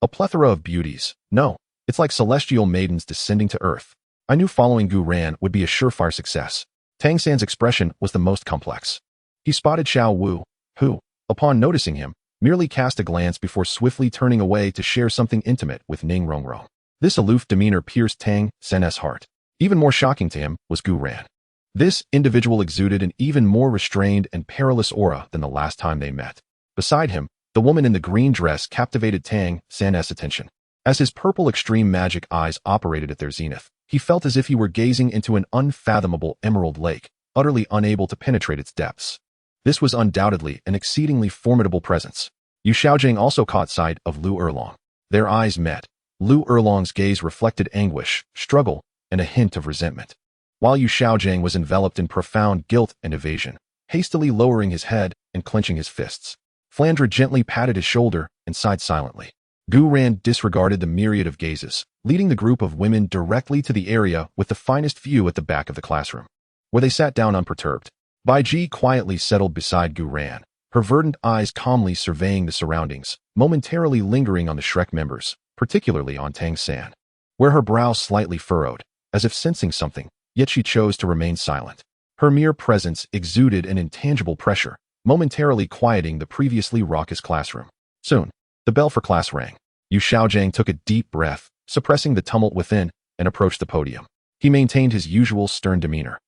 A: A plethora of beauties. No, it's like celestial maidens descending to earth. I knew following Gu Ran would be a surefire success. Tang San's expression was the most complex. He spotted Xiao Wu, who, upon noticing him, merely cast a glance before swiftly turning away to share something intimate with Ning Rongrong. This aloof demeanor pierced Tang San's heart. Even more shocking to him was Gu Ran. This individual exuded an even more restrained and perilous aura than the last time they met. Beside him, the woman in the green dress captivated Tang San's attention. As his purple extreme magic eyes operated at their zenith, he felt as if he were gazing into an unfathomable emerald lake, utterly unable to penetrate its depths. This was undoubtedly an exceedingly formidable presence. Yu Xiaojing also caught sight of Lu Erlong. Their eyes met. Lu Erlong's gaze reflected anguish, struggle, and a hint of resentment, while Yu Xiaojing was enveloped in profound guilt and evasion, hastily lowering his head and clenching his fists. Flandre gently patted his shoulder and sighed silently. Gu Ran disregarded the myriad of gazes, leading the group of women directly to the area with the finest view at the back of the classroom, where they sat down unperturbed. Bai Ji quietly settled beside Gu Ran, her verdant eyes calmly surveying the surroundings, momentarily lingering on the Shrek members, particularly on Tang San, where her brow slightly furrowed, as if sensing something, yet she chose to remain silent. Her mere presence exuded an intangible pressure, momentarily quieting the previously raucous classroom. Soon, the bell for class rang. Yu Xiaojing took a deep breath, suppressing the tumult within, and approached the podium. He maintained his usual stern demeanor.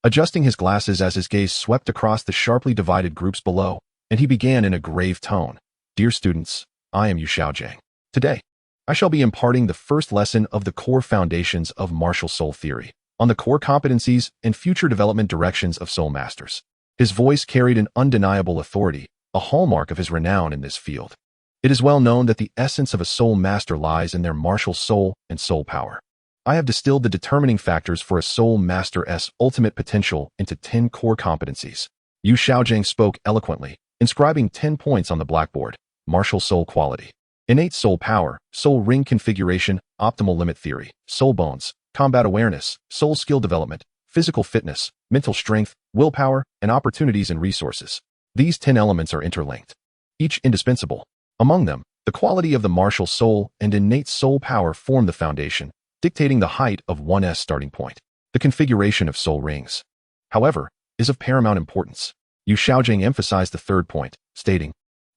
A: adjusting his glasses as his gaze swept across the sharply divided groups below, and he began in a grave tone. Dear students, I am Yu Xiaojing. Today, I shall be imparting the first lesson of the core foundations of martial soul theory, on the core competencies and future development directions of soul masters. His voice carried an undeniable authority, a hallmark of his renown in this field. It is well known that the essence of a soul master lies in their martial soul and soul power. I have distilled the determining factors for a soul master's ultimate potential into 10 core competencies. Yu Xiaojing spoke eloquently, inscribing 10 points on the blackboard. Martial soul quality. Innate soul power, soul ring configuration, optimal limit theory, soul bones, combat awareness, soul skill development, physical fitness, mental strength, willpower, and opportunities and resources. These 10 elements are interlinked, each indispensable. Among them, the quality of the martial soul and innate soul power form the foundation, dictating the height of one's starting point. The configuration of soul rings, however, is of paramount importance. Yu Xiaojing emphasized the third point, stating,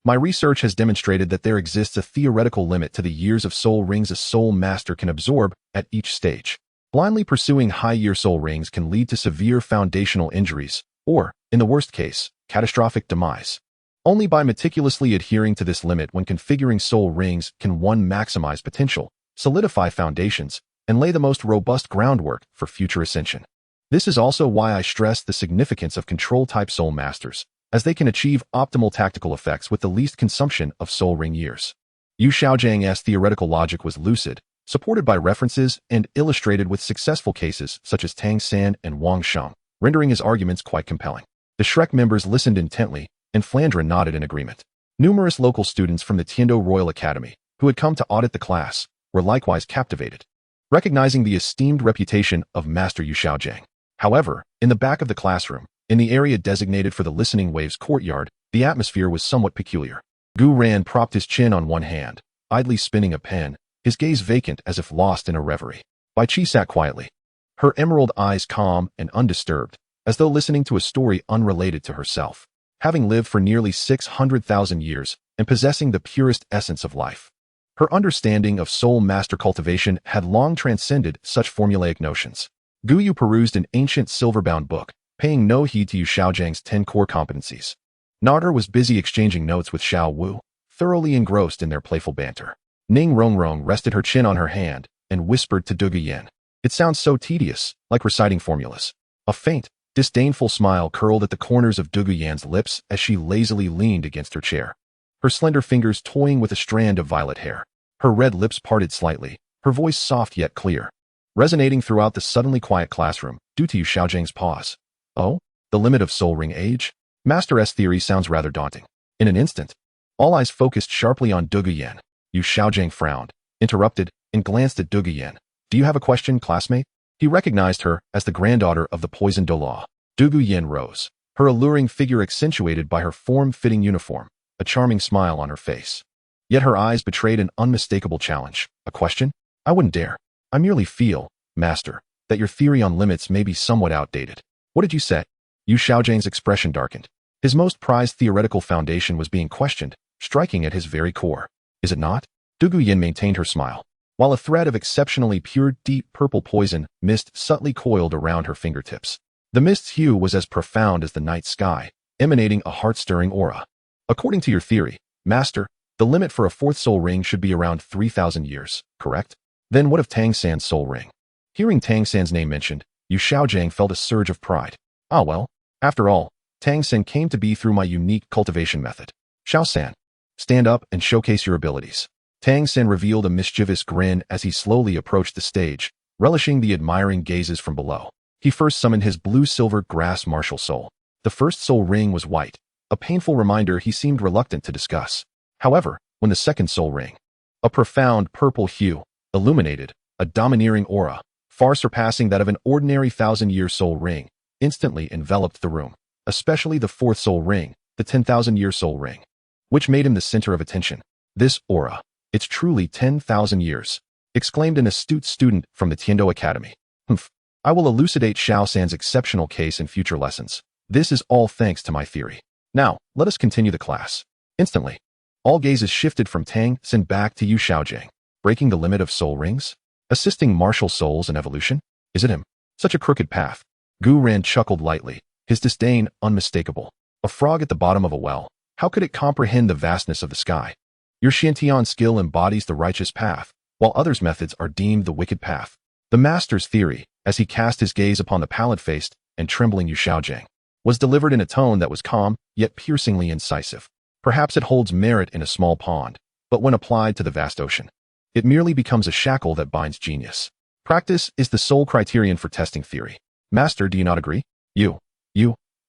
A: my research has demonstrated that there exists a theoretical limit to the years of soul rings a soul master can absorb at each stage. Blindly pursuing high-year soul rings can lead to severe foundational injuries, or, in the worst case, catastrophic demise. Only by meticulously adhering to this limit when configuring soul rings can one maximize potential, solidify foundations, and lay the most robust groundwork for future ascension. This is also why I stress the significance of control-type soul masters, as they can achieve optimal tactical effects with the least consumption of soul ring years. Yu Xiaojing's theoretical logic was lucid, supported by references and illustrated with successful cases such as Tang San and Wang Sheng, rendering his arguments quite compelling. The Shrek members listened intently, and Flandre nodded in agreement. Numerous local students from the Tiando Royal Academy, who had come to audit the class, were likewise captivated, recognizing the esteemed reputation of Master Yu Xiaojing. However, in the back of the classroom, in the area designated for the Listening Waves courtyard, the atmosphere was somewhat peculiar. Gu Yuena propped his chin on one hand, idly spinning a pen, his gaze vacant as if lost in a reverie. Bai Qi sat quietly, her emerald eyes calm and undisturbed, as though listening to a story unrelated to herself. Having lived for nearly 600,000 years and possessing the purest essence of life, her understanding of soul master cultivation had long transcended such formulaic notions. Gu Yu perused an ancient silver-bound book, paying no heed to Yu Xiaojing's 10 core competencies. Nader was busy exchanging notes with Xiao Wu, thoroughly engrossed in their playful banter. Ning Rongrong rested her chin on her hand and whispered to Gu Yuena, it sounds so tedious, like reciting formulas. A faint, disdainful smile curled at the corners of Gu Yuena's lips as she lazily leaned against her chair, her slender fingers toying with a strand of violet hair. Her red lips parted slightly, her voice soft yet clear, resonating throughout the suddenly quiet classroom due to Yu Xiaojing's pause. Oh, the limit of soul ring age? Master S theory sounds rather daunting. In an instant, all eyes focused sharply on Gu Yuena. Yu Xiaojing frowned, interrupted, and glanced at Gu Yuena. Do you have a question, classmate? He recognized her as the granddaughter of the poisoned Douluo. Gu Yuena rose, her alluring figure accentuated by her form-fitting uniform, a charming smile on her face. Yet her eyes betrayed an unmistakable challenge. A question? I wouldn't dare. I merely feel, Master, that your theory on limits may be somewhat outdated. What did you say? Yu Xiaojing's expression darkened. His most prized theoretical foundation was being questioned, striking at his very core. Is it not? Gu Yuena maintained her smile, while a thread of exceptionally pure deep purple poison mist subtly coiled around her fingertips. The mist's hue was as profound as the night sky, emanating a heart-stirring aura. According to your theory, Master, the limit for a fourth soul ring should be around 3,000 years, correct? Then what of Tang San's soul ring? Hearing Tang San's name mentioned, Yu Xiaojing felt a surge of pride. Ah well, after all, Tang San came to be through my unique cultivation method. Xiao San, stand up and showcase your abilities. Tang San revealed a mischievous grin as he slowly approached the stage, relishing the admiring gazes from below. He first summoned his blue-silver grass martial soul. The first soul ring was white, a painful reminder he seemed reluctant to discuss. However, when the second soul ring, a profound purple hue, illuminated, a domineering aura, far surpassing that of an ordinary 1,000-year soul ring, instantly enveloped the room, especially the fourth soul ring, the 10,000-year soul ring, which made him the center of attention. This aura, it's truly 10,000 years, exclaimed an astute student from the Tiando Academy. Humph, I will elucidate Xiao San's exceptional case in future lessons. This is all thanks to my theory. Now, let us continue the class. Instantly, all gazes shifted from Tang San back to Yu Xiaojing. Breaking the limit of soul rings? Assisting martial souls in evolution? Is it him? Such a crooked path. Gu Ran chuckled lightly, his disdain unmistakable. A frog at the bottom of a well. How could it comprehend the vastness of the sky? Your Shantian skill embodies the righteous path, while others' methods are deemed the wicked path. The master's theory, as he cast his gaze upon the pallid-faced and trembling Yu Xiaojing, was delivered in a tone that was calm, yet piercingly incisive. Perhaps it holds merit in a small pond, but when applied to the vast ocean, it merely becomes a shackle that binds genius. Practice is the sole criterion for testing theory. Master, do you not agree? Yu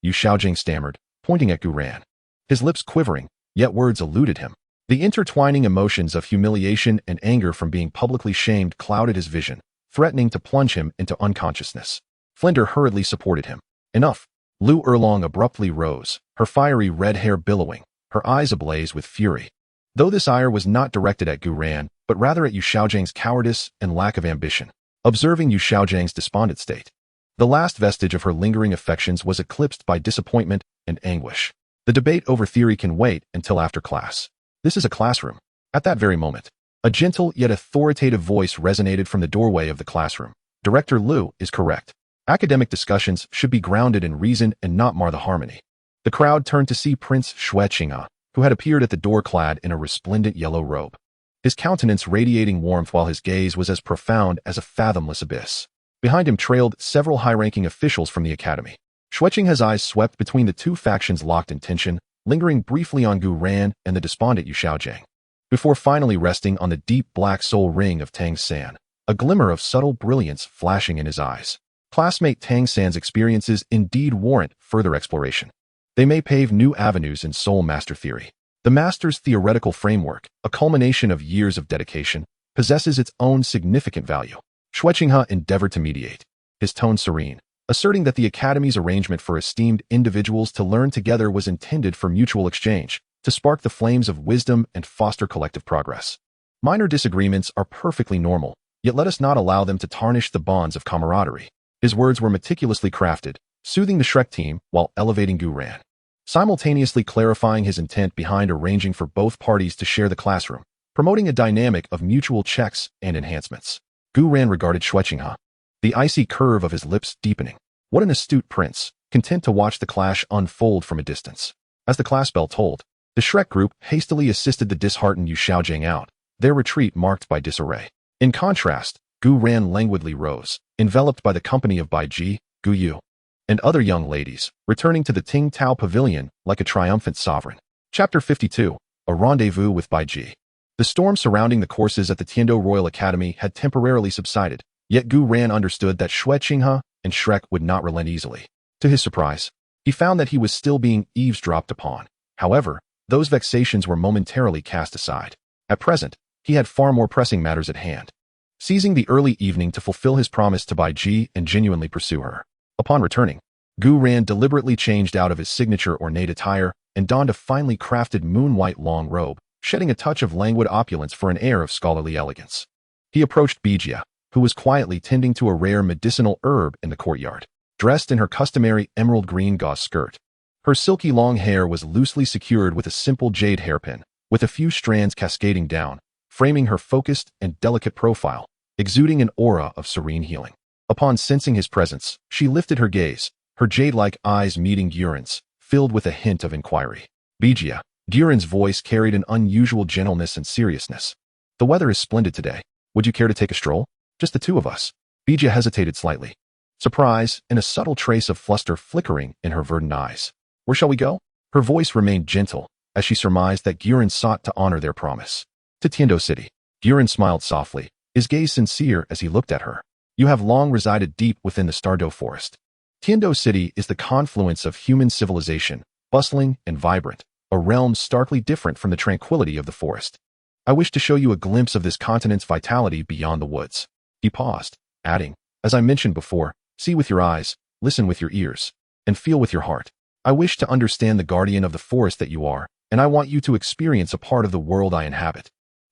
A: Xiaojing stammered, pointing at Gu Ran. His lips quivering, yet words eluded him. The intertwining emotions of humiliation and anger from being publicly shamed clouded his vision, threatening to plunge him into unconsciousness. Flinder hurriedly supported him. Enough. Lu Erlong abruptly rose, her fiery red hair billowing, her eyes ablaze with fury. Though this ire was not directed at Gu Ran, but rather at Yu Xiaojing's cowardice and lack of ambition. Observing Yu Xiaojing's despondent state, the last vestige of her lingering affections was eclipsed by disappointment and anguish. The debate over theory can wait until after class. This is a classroom. At that very moment, a gentle yet authoritative voice resonated from the doorway of the classroom. Director Lu is correct. Academic discussions should be grounded in reason and not mar the harmony. The crowd turned to see Prince Xue Qinghe, who had appeared at the door clad in a resplendent yellow robe. His countenance radiating warmth while his gaze was as profound as a fathomless abyss. Behind him trailed several high-ranking officials from the academy. Xue Qinghe's eyes swept between the two factions locked in tension, lingering briefly on Gu Ran and the despondent Yu Xiaojing, before finally resting on the deep black soul ring of Tang San, a glimmer of subtle brilliance flashing in his eyes. Classmate Tang San's experiences indeed warrant further exploration. They may pave new avenues in soul master theory. The master's theoretical framework, a culmination of years of dedication, possesses its own significant value. Xue Qinghe endeavored to mediate, his tone serene, asserting that the Academy's arrangement for esteemed individuals to learn together was intended for mutual exchange, to spark the flames of wisdom and foster collective progress. Minor disagreements are perfectly normal, yet let us not allow them to tarnish the bonds of camaraderie. His words were meticulously crafted, soothing the Shrek team while elevating Gu Ran, simultaneously clarifying his intent behind arranging for both parties to share the classroom, promoting a dynamic of mutual checks and enhancements. Gu Ran regarded Xue Qinghe, the icy curve of his lips deepening. What an astute prince, content to watch the clash unfold from a distance. As the class bell tolled, the Shrek group hastily assisted the disheartened Yu Xiaojing out, their retreat marked by disarray. In contrast, Gu Ran languidly rose, enveloped by the company of Bai Ji, Gu Yu, and other young ladies, returning to the Ting Tao Pavilion like a triumphant sovereign. Chapter 52, A Rendezvous with Bai Ji. The storm surrounding the courses at the Tiando Royal Academy had temporarily subsided, yet Gu Ran understood that Xue Qinghe and Shrek would not relent easily. To his surprise, he found that he was still being eavesdropped upon. However, those vexations were momentarily cast aside. At present, he had far more pressing matters at hand. Seizing the early evening to fulfill his promise to Bai Ji and genuinely pursue her. Upon returning, Gu Ran deliberately changed out of his signature ornate attire and donned a finely crafted moon-white long robe, shedding a touch of languid opulence for an air of scholarly elegance. He approached Bijia, who was quietly tending to a rare medicinal herb in the courtyard, dressed in her customary emerald green gauze skirt. Her silky long hair was loosely secured with a simple jade hairpin, with a few strands cascading down, framing her focused and delicate profile, exuding an aura of serene healing. Upon sensing his presence, she lifted her gaze, her jade-like eyes meeting Guren's, filled with a hint of inquiry. Bijia. Guren's voice carried an unusual gentleness and seriousness. The weather is splendid today. Would you care to take a stroll? Just the two of us. Bijia hesitated slightly, surprise and a subtle trace of fluster flickering in her verdant eyes. Where shall we go? Her voice remained gentle, as she surmised that Guren sought to honor their promise. To Tiando City. Guren smiled softly, his gaze sincere as he looked at her. You have long resided deep within the Stardo Forest. Tiando City is the confluence of human civilization, bustling and vibrant, a realm starkly different from the tranquility of the forest. I wish to show you a glimpse of this continent's vitality beyond the woods. He paused, adding, as I mentioned before, see with your eyes, listen with your ears, and feel with your heart. I wish to understand the guardian of the forest that you are, and I want you to experience a part of the world I inhabit.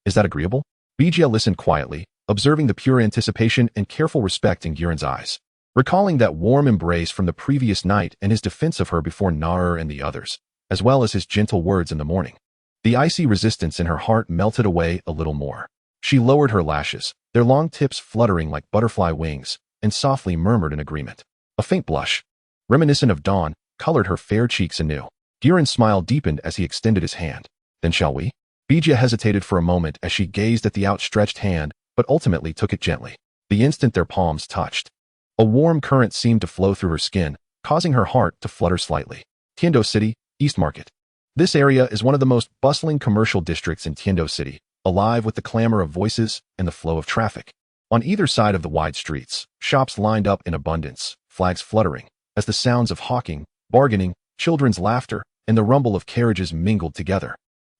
A: Is that agreeable? Bijia listened quietly, observing the pure anticipation and careful respect in Guren's eyes. Recalling that warm embrace from the previous night and his defense of her before Narer and the others, as well as his gentle words in the morning. The icy resistance in her heart melted away a little more. She lowered her lashes, their long tips fluttering like butterfly wings, and softly murmured in agreement. A faint blush, reminiscent of dawn, colored her fair cheeks anew. Gu Yuena's smile deepened as he extended his hand. Then shall we? Bijia hesitated for a moment as she gazed at the outstretched hand, but ultimately took it gently. The instant their palms touched, a warm current seemed to flow through her skin, causing her heart to flutter slightly. Tiando City, East Market. This area is one of the most bustling commercial districts in Tiando City, alive with the clamor of voices and the flow of traffic. On either side of the wide streets, shops lined up in abundance, flags fluttering, as the sounds of hawking, bargaining, children's laughter, and the rumble of carriages mingled together,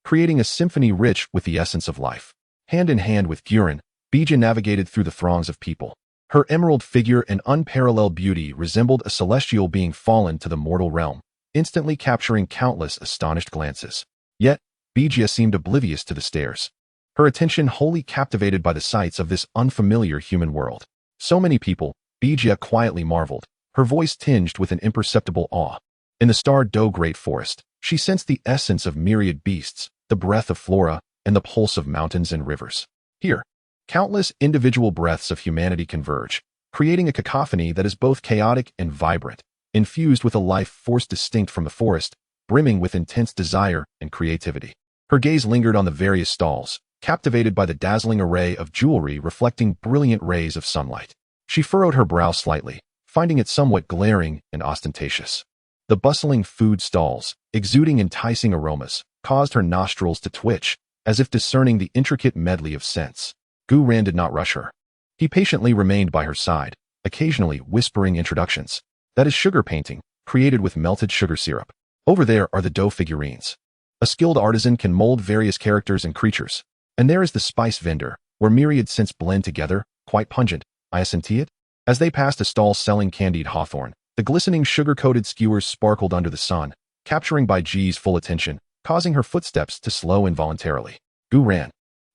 A: creating a symphony rich with the essence of life. Hand in hand with Gu Yuena, Bijia navigated through the throngs of people. Her emerald figure and unparalleled beauty resembled a celestial being fallen to the mortal realm, instantly capturing countless astonished glances. Yet, Bijia seemed oblivious to the stares, her attention wholly captivated by the sights of this unfamiliar human world. So many people, Bijia quietly marveled, her voice tinged with an imperceptible awe. In the starred Do Great Forest, she sensed the essence of myriad beasts, the breath of flora, and the pulse of mountains and rivers. Here, countless individual breaths of humanity converge, creating a cacophony that is both chaotic and vibrant, infused with a life force distinct from the forest, brimming with intense desire and creativity. Her gaze lingered on the various stalls, captivated by the dazzling array of jewelry reflecting brilliant rays of sunlight. She furrowed her brow slightly, finding it somewhat glaring and ostentatious. The bustling food stalls, exuding enticing aromas, caused her nostrils to twitch, as if discerning the intricate medley of scents. Gu Yuena did not rush her. He patiently remained by her side, occasionally whispering introductions. That is sugar painting, created with melted sugar syrup. Over there are the dough figurines. A skilled artisan can mold various characters and creatures. And there is the spice vendor, where myriad scents blend together, quite pungent. I assenti it? As they passed a stall selling candied hawthorn, the glistening sugar-coated skewers sparkled under the sun, capturing Biji's full attention, causing her footsteps to slow involuntarily. Gu Yuena,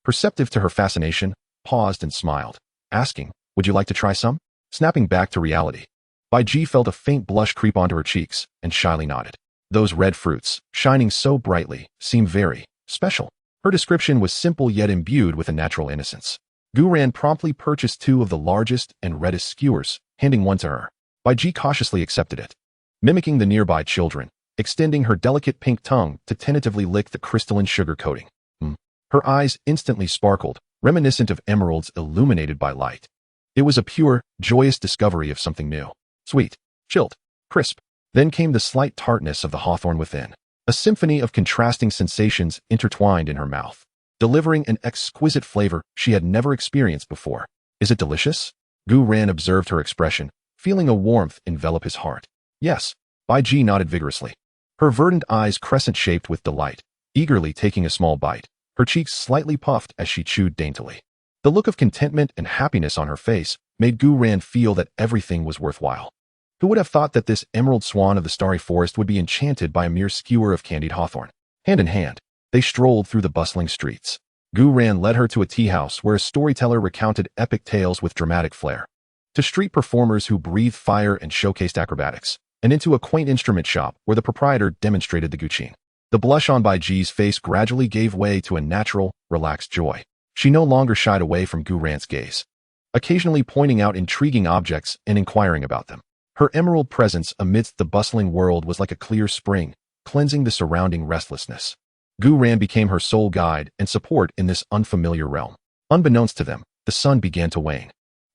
A: perceptive to her fascination, paused and smiled, asking, would you like to try some? Snapping back to reality, Biji felt a faint blush creep onto her cheeks and shyly nodded. Those red fruits, shining so brightly, seemed very special. Her description was simple yet imbued with a natural innocence. Gu Yuena promptly purchased 2 of the largest and reddest skewers, handing one to her. Biji cautiously accepted it, mimicking the nearby children, extending her delicate pink tongue to tentatively lick the crystalline sugar coating. Her eyes instantly sparkled, reminiscent of emeralds illuminated by light. It was a pure, joyous discovery of something new. Sweet, chilled, crisp. Then came the slight tartness of the hawthorn within, a symphony of contrasting sensations intertwined in her mouth, delivering an exquisite flavor she had never experienced before. Is it delicious? Gu Yuena observed her expression, feeling a warmth envelop his heart. Yes, Biji nodded vigorously, her verdant eyes crescent-shaped with delight, eagerly taking a small bite, her cheeks slightly puffed as she chewed daintily. The look of contentment and happiness on her face made Gu Yuena feel that everything was worthwhile. Who would have thought that this emerald swan of the starry forest would be enchanted by a mere skewer of candied hawthorn? Hand in hand, they strolled through the bustling streets. Gu Yuena led her to a tea house where a storyteller recounted epic tales with dramatic flair, to street performers who breathed fire and showcased acrobatics, and into a quaint instrument shop where the proprietor demonstrated the guqin. The blush on Biji's face gradually gave way to a natural, relaxed joy. She no longer shied away from Gu Yuena's gaze, occasionally pointing out intriguing objects and inquiring about them. Her emerald presence amidst the bustling world was like a clear spring, cleansing the surrounding restlessness. Gu Yuena became her sole guide and support in this unfamiliar realm. Unbeknownst to them, the sun began to wane.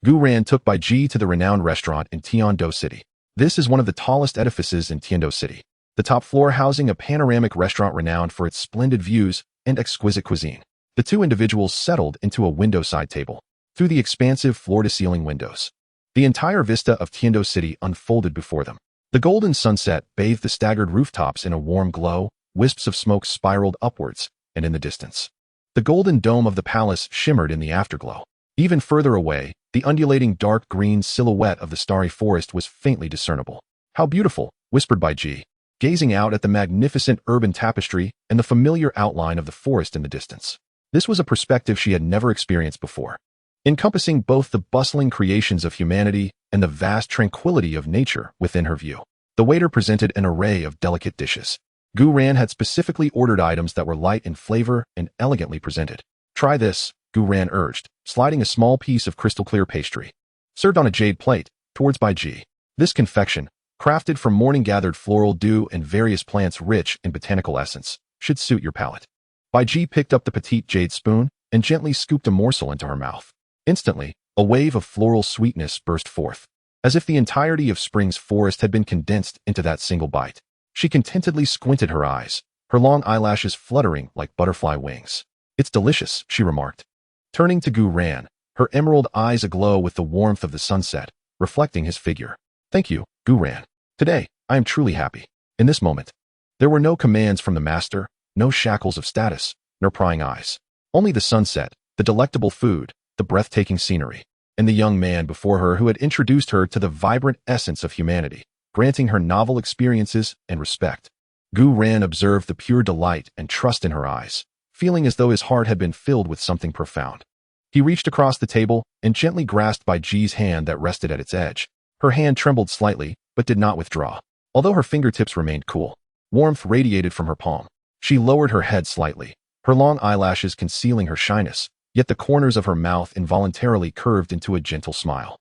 A: Gu Yuena took Biji to the renowned restaurant in Tiando City. This is one of the tallest edifices in Tiando City, the top floor housing a panoramic restaurant renowned for its splendid views and exquisite cuisine. The 2 individuals settled into a window-side table. Through the expansive floor-to-ceiling windows, the entire vista of Tiando City unfolded before them. The golden sunset bathed the staggered rooftops in a warm glow, wisps of smoke spiraled upwards, and in the distance, the golden dome of the palace shimmered in the afterglow. Even further away, the undulating dark green silhouette of the starry forest was faintly discernible. How beautiful, whispered Biji, gazing out at the magnificent urban tapestry and the familiar outline of the forest in the distance. This was a perspective she had never experienced before, encompassing both the bustling creations of humanity and the vast tranquility of nature within her view. The waiter presented an array of delicate dishes. Gu Yuena had specifically ordered items that were light in flavor and elegantly presented. Try this, Gu Yuena urged, sliding a small piece of crystal-clear pastry, served on a jade plate, towards Biji. This confection, crafted from morning-gathered floral dew and various plants rich in botanical essence, should suit your palate. Bai Ji picked up the petite jade spoon and gently scooped a morsel into her mouth. Instantly, a wave of floral sweetness burst forth, as if the entirety of spring's forest had been condensed into that single bite. She contentedly squinted her eyes, her long eyelashes fluttering like butterfly wings. "It's delicious," she remarked. Turning to Gu Ran, her emerald eyes aglow with the warmth of the sunset, reflecting his figure. "Thank you, Gu Ran. Today, I am truly happy." In this moment, there were no commands from the master, no shackles of status, nor prying eyes. Only the sunset, the delectable food, the breathtaking scenery, and the young man before her who had introduced her to the vibrant essence of humanity, granting her novel experiences and respect. Gu Ran observed the pure delight and trust in her eyes, feeling as though his heart had been filled with something profound. He reached across the table and gently grasped Bai Ji's hand that rested at its edge. Her hand trembled slightly, but did not withdraw. Although her fingertips remained cool, warmth radiated from her palm. She lowered her head slightly, her long eyelashes concealing her shyness, yet the corners of her mouth involuntarily curved into a gentle smile.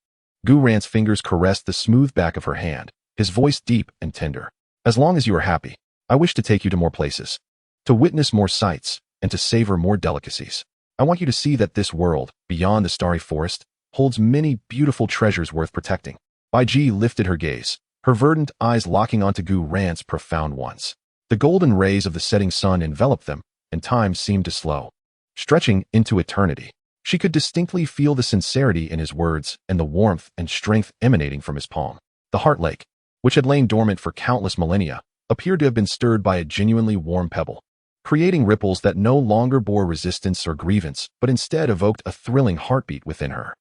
A: Gu Ran's fingers caressed the smooth back of her hand, his voice deep and tender. "As long as you are happy, I wish to take you to more places, to witness more sights, and to savor more delicacies. I want you to see that this world, beyond the starry forest, holds many beautiful treasures worth protecting." Bai Ji lifted her gaze, her verdant eyes locking onto Gu Ran's profound ones. The golden rays of the setting sun enveloped them, and time seemed to slow, stretching into eternity. She could distinctly feel the sincerity in his words and the warmth and strength emanating from his palm. The heart lake, which had lain dormant for countless millennia, appeared to have been stirred by a genuinely warm pebble, creating ripples that no longer bore resistance or grievance, but instead evoked a thrilling heartbeat within her.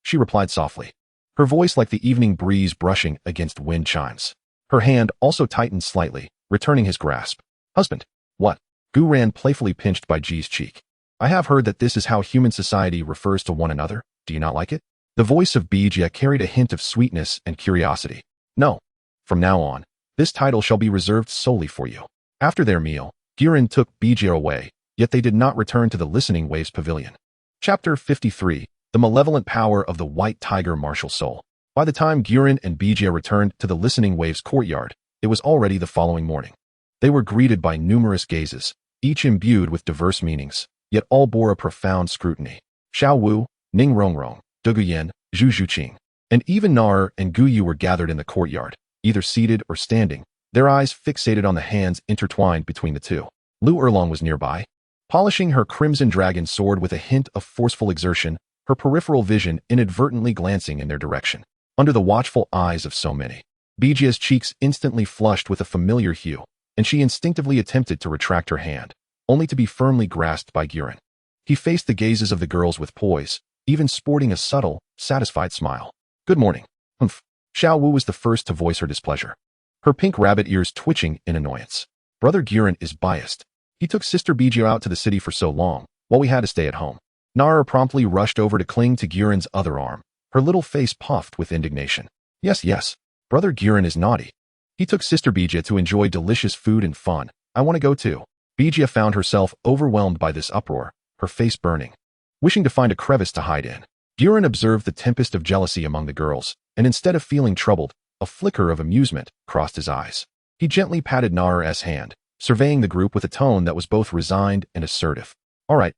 A: She replied softly, her voice like the evening breeze brushing against wind chimes. Her hand also tightened slightly, returning his grasp. "Husband." "What?" Gu Ran playfully pinched Bai Ji's cheek. "I have heard that this is how human society refers to one another. Do you not like it?" The voice of Bijia carried a hint of sweetness and curiosity. "No. From now on, this title shall be reserved solely for you." After their meal, Guren took Bijia away, yet they did not return to the Listening Waves Pavilion. Chapter 53. The Malevolent Power of the White Tiger Martial Soul. By the time Guren and Bijia returned to the Listening Waves courtyard, it was already the following morning. They were greeted by numerous gazes, each imbued with diverse meanings, yet all bore a profound scrutiny. Xiao Wu, Ning Rongrong, Gu Yuena, Zhu Zhuqing, and even Nar and Gu Yu were gathered in the courtyard, either seated or standing, their eyes fixated on the hands intertwined between the two. Lu Erlong was nearby, polishing her crimson dragon sword with a hint of forceful exertion, her peripheral vision inadvertently glancing in their direction. Under the watchful eyes of so many, Bijia's cheeks instantly flushed with a familiar hue, and she instinctively attempted to retract her hand, only to be firmly grasped by Guren. He faced the gazes of the girls with poise, even sporting a subtle, satisfied smile. "Good morning." "Humph." Xiao Wu was the first to voice her displeasure, her pink rabbit ears twitching in annoyance. "Brother Guren is biased. He took Sister Bijia out to the city for so long, while we had to stay at home." Nara promptly rushed over to cling to Guren's other arm, her little face puffed with indignation. Yes, Brother Guren is naughty. He took Sister Bijia to enjoy delicious food and fun. I want to go too." Bijia found herself overwhelmed by this uproar, her face burning, wishing to find a crevice to hide in. Guren observed the tempest of jealousy among the girls, and instead of feeling troubled, a flicker of amusement crossed his eyes. He gently patted Nara's hand, surveying the group with a tone that was both resigned and assertive. All right,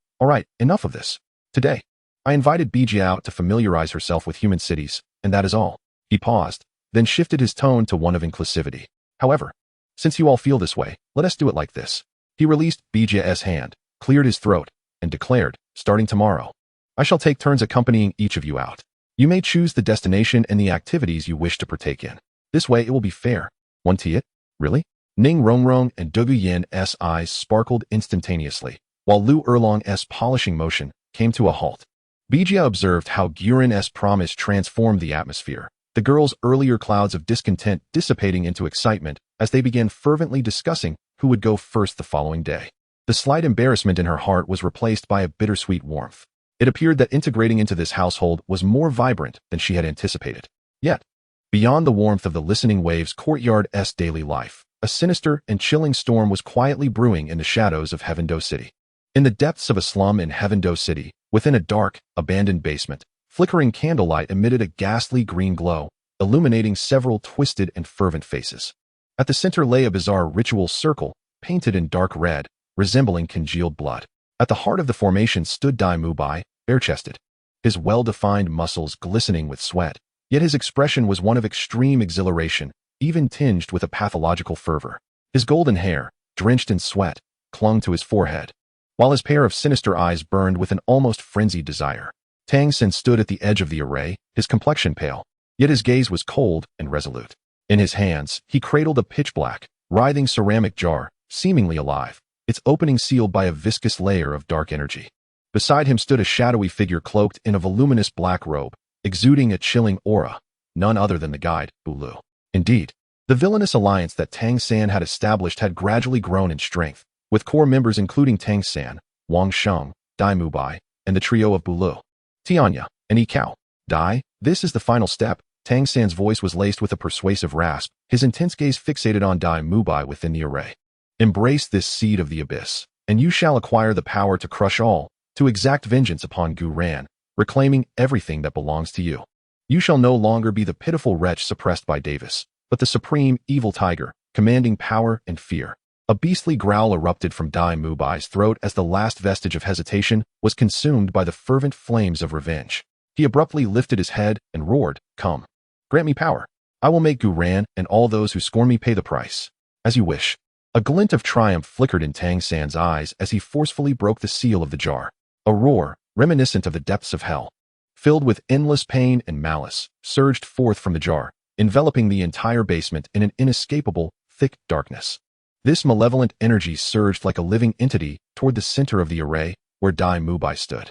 A: enough of this. Today, I invited Bijia out to familiarize herself with human cities, and that is all." He paused, then shifted his tone to one of inclusivity. "However, since you all feel this way, let us do it like this." He released Bijia's hand, cleared his throat, and declared, "Starting tomorrow, I shall take turns accompanying each of you out. You may choose the destination and the activities you wish to partake in. This way it will be fair. One tiet? Really?" Ning Rongrong and Gu Yuena's eyes sparkled instantaneously, while Lu Erlong's polishing motion came to a halt. Bijia observed how Guren's promise transformed the atmosphere, the girls' earlier clouds of discontent dissipating into excitement as they began fervently discussing who would go first the following day. The slight embarrassment in her heart was replaced by a bittersweet warmth. It appeared that integrating into this household was more vibrant than she had anticipated. Yet, beyond the warmth of the Listening Waves courtyard's daily life, a sinister and chilling storm was quietly brewing in the shadows of Heavendo City. In the depths of a slum in Heavendo City, within a dark, abandoned basement, flickering candlelight emitted a ghastly green glow, illuminating several twisted and fervent faces. At the center lay a bizarre ritual circle, painted in dark red, resembling congealed blood. At the heart of the formation stood Dai Mubai, bare-chested, his well-defined muscles glistening with sweat, yet his expression was one of extreme exhilaration, even tinged with a pathological fervor. His golden hair, drenched in sweat, clung to his forehead, while his pair of sinister eyes burned with an almost frenzied desire. Tang San stood at the edge of the array, his complexion pale, yet his gaze was cold and resolute. In his hands, he cradled a pitch-black, writhing ceramic jar, seemingly alive, its opening sealed by a viscous layer of dark energy. Beside him stood a shadowy figure cloaked in a voluminous black robe, exuding a chilling aura, none other than the guide, Douluo. Indeed, the villainous alliance that Tang San had established had gradually grown in strength, with core members including Tang San, Wang Sheng, Dai Mubai, and the trio of Douluo, Tianya, and Ikao. Dai, this is the final step. Tang San's voice was laced with a persuasive rasp, his intense gaze fixated on Dai Mubai within the array. Embrace this seed of the abyss, and you shall acquire the power to crush all, to exact vengeance upon Gu Yuena, reclaiming everything that belongs to you. You shall no longer be the pitiful wretch suppressed by Davis, but the supreme evil tiger, commanding power and fear. A beastly growl erupted from Dai Mubai's throat as the last vestige of hesitation was consumed by the fervent flames of revenge. He abruptly lifted his head and roared, "Come. Grant me power. I will make Gu Yuena and all those who scorn me pay the price. As you wish." A glint of triumph flickered in Tang San's eyes as he forcefully broke the seal of the jar. A roar, reminiscent of the depths of hell, filled with endless pain and malice, surged forth from the jar, enveloping the entire basement in an inescapable, thick darkness. This malevolent energy surged like a living entity toward the center of the array, where Dai Mubai stood.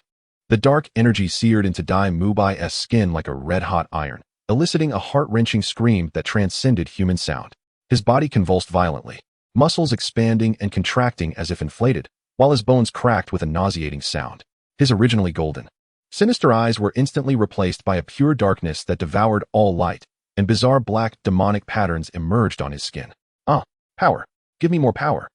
A: The dark energy seared into Dai Mubai's skin like a red-hot iron, eliciting a heart-wrenching scream that transcended human sound. His body convulsed violently, muscles expanding and contracting as if inflated, while his bones cracked with a nauseating sound. His originally golden, sinister eyes were instantly replaced by a pure darkness that devoured all light, and bizarre black demonic patterns emerged on his skin. Power. Give me more power.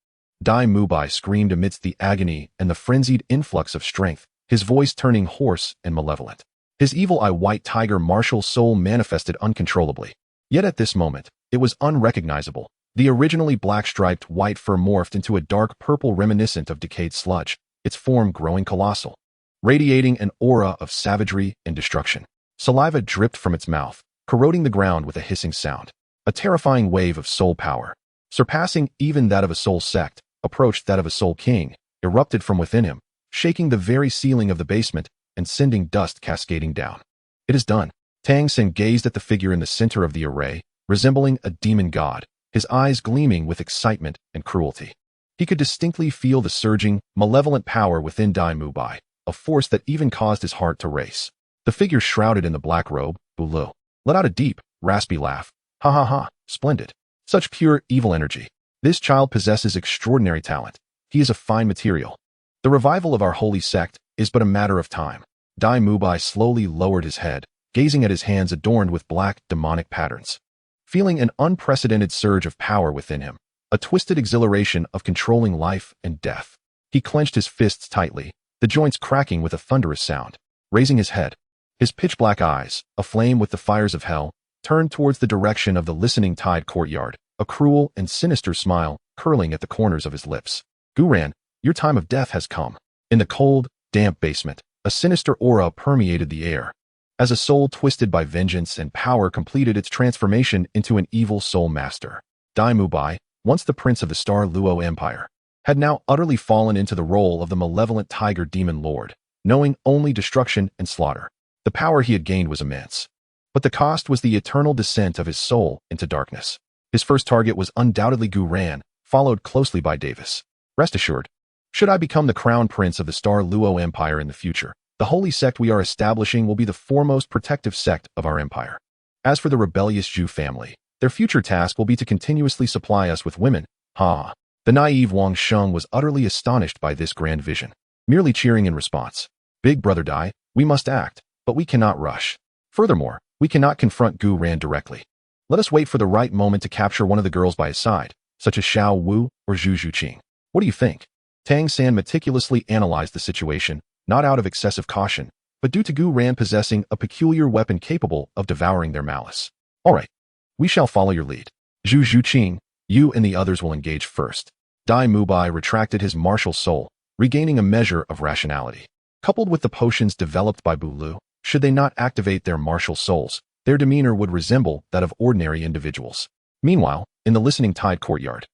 A: Dai Mubai screamed amidst the agony and the frenzied influx of strength, his voice turning hoarse and malevolent. His evil-eye white tiger martial soul manifested uncontrollably. Yet at this moment, it was unrecognizable. The originally black-striped white fur morphed into a dark purple reminiscent of decayed sludge, its form growing colossal, radiating an aura of savagery and destruction. Saliva dripped from its mouth, corroding the ground with a hissing sound. A terrifying wave of soul power, surpassing even that of a soul sect, approached that of a soul king, erupted from within him, shaking the very ceiling of the basement and sending dust cascading down. It is done. Tang San gazed at the figure in the center of the array, resembling a demon god, his eyes gleaming with excitement and cruelty. He could distinctly feel the surging, malevolent power within Dai Mubai, a force that even caused his heart to race. The figure shrouded in the black robe, Douluo, let out a deep, raspy laugh. Ha ha ha, splendid. Such pure evil energy. This child possesses extraordinary talent. He is a fine material. The revival of our holy sect is but a matter of time. Dai Mubai slowly lowered his head, gazing at his hands adorned with black, demonic patterns. Feeling an unprecedented surge of power within him, a twisted exhilaration of controlling life and death. He clenched his fists tightly, the joints cracking with a thunderous sound. Raising his head, his pitch-black eyes, aflame with the fires of hell, turned towards the direction of the listening tide courtyard, a cruel and sinister smile curling at the corners of his lips. Gu Yuena, your time of death has come. In the cold, damp basement, a sinister aura permeated the air, as a soul twisted by vengeance and power completed its transformation into an evil soul master. Dai Mubai, once the prince of the Star Luo Empire, had now utterly fallen into the role of the malevolent tiger demon lord, knowing only destruction and slaughter. The power he had gained was immense, but the cost was the eternal descent of his soul into darkness. His first target was undoubtedly Gu Yuena, followed closely by Davis. Rest assured, should I become the crown prince of the Star Luo Empire in the future, the holy sect we are establishing will be the foremost protective sect of our empire. As for the rebellious Zhu family, their future task will be to continuously supply us with women. Ha! The naive Wang Sheng was utterly astonished by this grand vision, merely cheering in response. Big brother Dai, we must act, but we cannot rush. Furthermore, we cannot confront Gu Yuena directly. Let us wait for the right moment to capture one of the girls by his side, such as Xiao Wu or Zhu Zhuqing. What do you think? Tang San meticulously analyzed the situation, not out of excessive caution, but due to Gu Yuena possessing a peculiar weapon capable of devouring their malice. All right, we shall follow your lead. Zhu Zhuqing, you and the others will engage first. Dai Mubai retracted his martial soul, regaining a measure of rationality. Coupled with the potions developed by Bulu, should they not activate their martial souls, their demeanor would resemble that of ordinary individuals. Meanwhile, in the listening tide courtyard,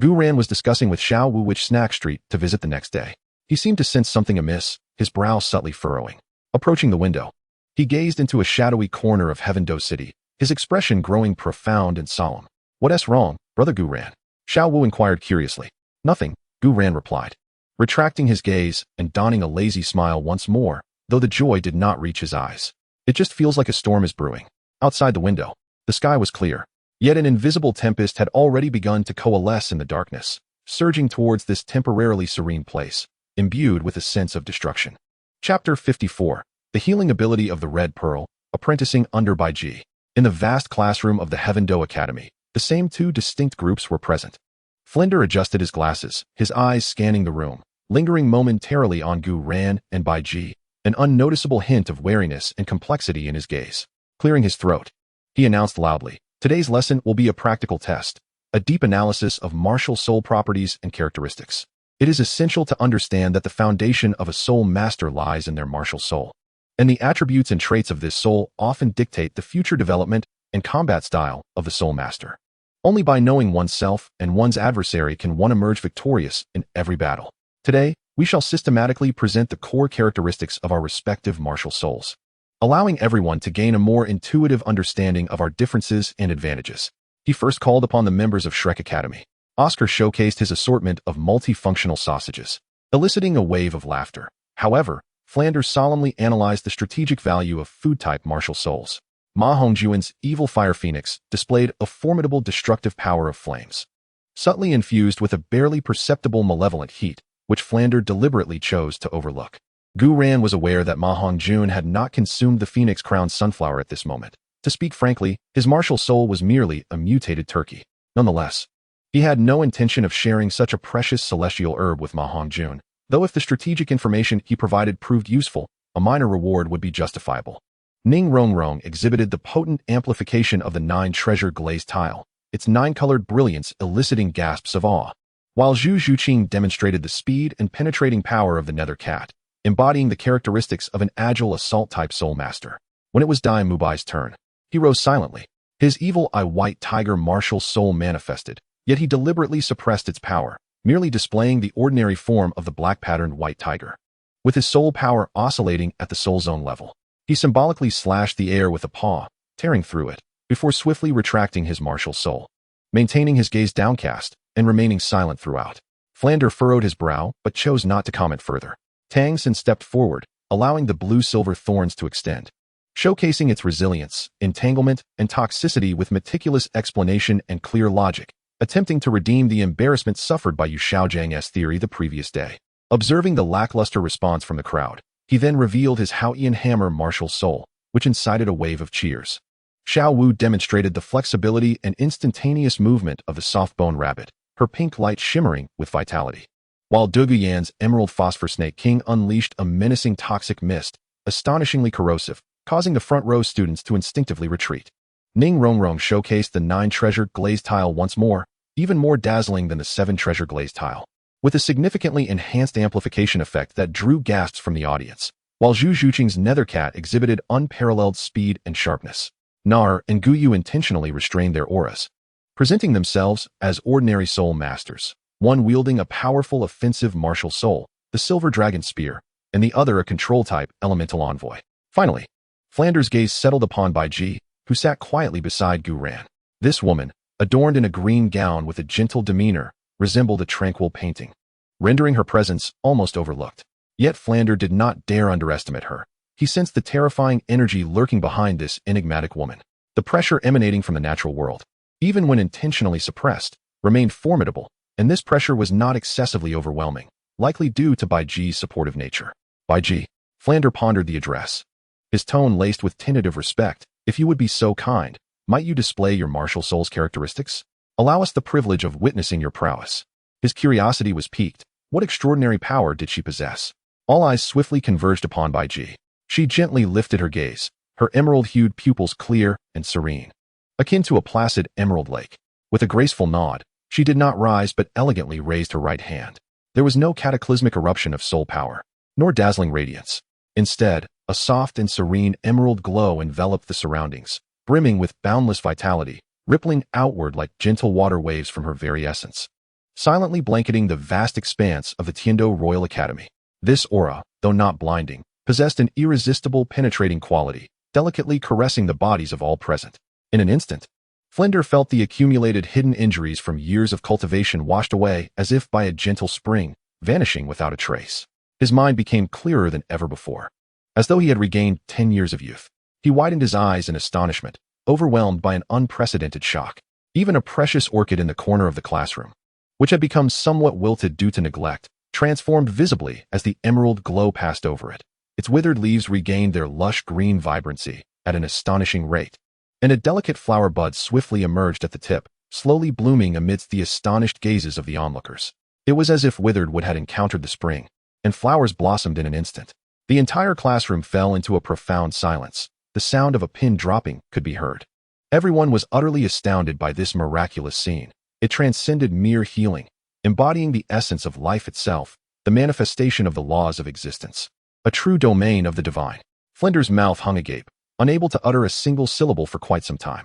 A: Gu Ran was discussing with Xiao Wu which snack street to visit the next day. He seemed to sense something amiss, his brow subtly furrowing. Approaching the window, he gazed into a shadowy corner of Heaven Do City, his expression growing profound and solemn. What's wrong, brother Gu Ran? Xiao Wu inquired curiously. Nothing, Gu Ran replied, retracting his gaze and donning a lazy smile once more, though the joy did not reach his eyes. It just feels like a storm is brewing. Outside the window, the sky was clear, yet an invisible tempest had already begun to coalesce in the darkness, surging towards this temporarily serene place, imbued with a sense of destruction. Chapter 54. The Healing Ability of the Red Pearl, Apprenticing under Bai Ji. In the vast classroom of the Heaven Do Academy, the same two distinct groups were present. Flender adjusted his glasses, his eyes scanning the room, lingering momentarily on Gu Ran and Bai Ji, an unnoticeable hint of wariness and complexity in his gaze. Clearing his throat, he announced loudly, today's lesson will be a practical test, a deep analysis of martial soul properties and characteristics. It is essential to understand that the foundation of a soul master lies in their martial soul, and the attributes and traits of this soul often dictate the future development and combat style of the soul master. Only by knowing oneself and one's adversary can one emerge victorious in every battle. Today, we shall systematically present the core characteristics of our respective martial souls, allowing everyone to gain a more intuitive understanding of our differences and advantages. He first called upon the members of Shrek Academy. Oscar showcased his assortment of multifunctional sausages, eliciting a wave of laughter. However, Flanders solemnly analyzed the strategic value of food-type martial souls. Ma Hongjuan's evil fire phoenix displayed a formidable destructive power of flames, subtly infused with a barely perceptible malevolent heat, which Flander deliberately chose to overlook. Gu Ran was aware that Ma Hongjun had not consumed the phoenix-crowned sunflower at this moment. To speak frankly, his martial soul was merely a mutated turkey. Nonetheless, he had no intention of sharing such a precious celestial herb with Ma Hongjun, though if the strategic information he provided proved useful, a minor reward would be justifiable. Ning Rongrong exhibited the potent amplification of the 9-treasure glazed tile, its 9-colored brilliance eliciting gasps of awe, while Zhu Zhuqing demonstrated the speed and penetrating power of the nether cat, embodying the characteristics of an agile assault-type soul master. When it was Dai Mubai's turn, he rose silently. His evil eye white tiger martial soul manifested, yet he deliberately suppressed its power, merely displaying the ordinary form of the black-patterned white tiger. With his soul power oscillating at the soul zone level, he symbolically slashed the air with a paw, tearing through it, before swiftly retracting his martial soul. Maintaining his gaze downcast and remaining silent throughout, Flander furrowed his brow but chose not to comment further. Tang San stepped forward, allowing the blue-silver thorns to extend, showcasing its resilience, entanglement, and toxicity with meticulous explanation and clear logic, attempting to redeem the embarrassment suffered by Yu Xiaojiang's theory the previous day. Observing the lackluster response from the crowd, he then revealed his Haoyan hammer martial soul, which incited a wave of cheers. Xiao Wu demonstrated the flexibility and instantaneous movement of the soft-bone rabbit, her pink light shimmering with vitality, while Gu Yuena's emerald phosphor snake king unleashed a menacing toxic mist, astonishingly corrosive, causing the front-row students to instinctively retreat. Ning Rongrong showcased the 9-treasure glazed tile once more, even more dazzling than the 7-treasure glazed tile, with a significantly enhanced amplification effect that drew gasps from the audience, while Zhu Zhuqing's nether cat exhibited unparalleled speed and sharpness. Nar and Gu Yu intentionally restrained their auras, presenting themselves as ordinary soul masters, one wielding a powerful offensive martial soul, the Silver Dragon Spear, and the other a control-type elemental envoy. Finally, Flanders' gaze settled upon Bai Ji, who sat quietly beside Gu Ran. This woman, adorned in a green gown with a gentle demeanor, resembled a tranquil painting, rendering her presence almost overlooked. Yet Flander did not dare underestimate her. He sensed the terrifying energy lurking behind this enigmatic woman. The pressure emanating from the natural world, even when intentionally suppressed, remained formidable, and this pressure was not excessively overwhelming, likely due to Bai Ji's supportive nature. Bai Ji, Flander pondered the address, his tone laced with tentative respect. If you would be so kind, might you display your martial soul's characteristics? Allow us the privilege of witnessing your prowess. His curiosity was piqued. What extraordinary power did she possess? All eyes swiftly converged upon Bai Ji. She gently lifted her gaze, her emerald-hued pupils clear and serene. akin to a placid emerald lake. With a graceful nod, she did not rise but elegantly raised her right hand. There was no cataclysmic eruption of soul power, nor dazzling radiance. Instead, a soft and serene emerald glow enveloped the surroundings, brimming with boundless vitality, rippling outward like gentle water waves from her very essence, silently blanketing the vast expanse of the Tiando Royal Academy. This aura, though not blinding, possessed an irresistible penetrating quality, delicately caressing the bodies of all present. In an instant, Flender felt the accumulated hidden injuries from years of cultivation washed away as if by a gentle spring, vanishing without a trace. His mind became clearer than ever before. As though he had regained 10 years of youth, he widened his eyes in astonishment, overwhelmed by an unprecedented shock. Even a precious orchid in the corner of the classroom, which had become somewhat wilted due to neglect, transformed visibly as the emerald glow passed over it. Its withered leaves regained their lush green vibrancy at an astonishing rate, and a delicate flower bud swiftly emerged at the tip, slowly blooming amidst the astonished gazes of the onlookers. It was as if withered wood had encountered the spring, and flowers blossomed in an instant. The entire classroom fell into a profound silence. The sound of a pin dropping could be heard. Everyone was utterly astounded by this miraculous scene. It transcended mere healing, embodying the essence of life itself, the manifestation of the laws of existence. A true domain of the divine. Flender's mouth hung agape, unable to utter a single syllable for quite some time.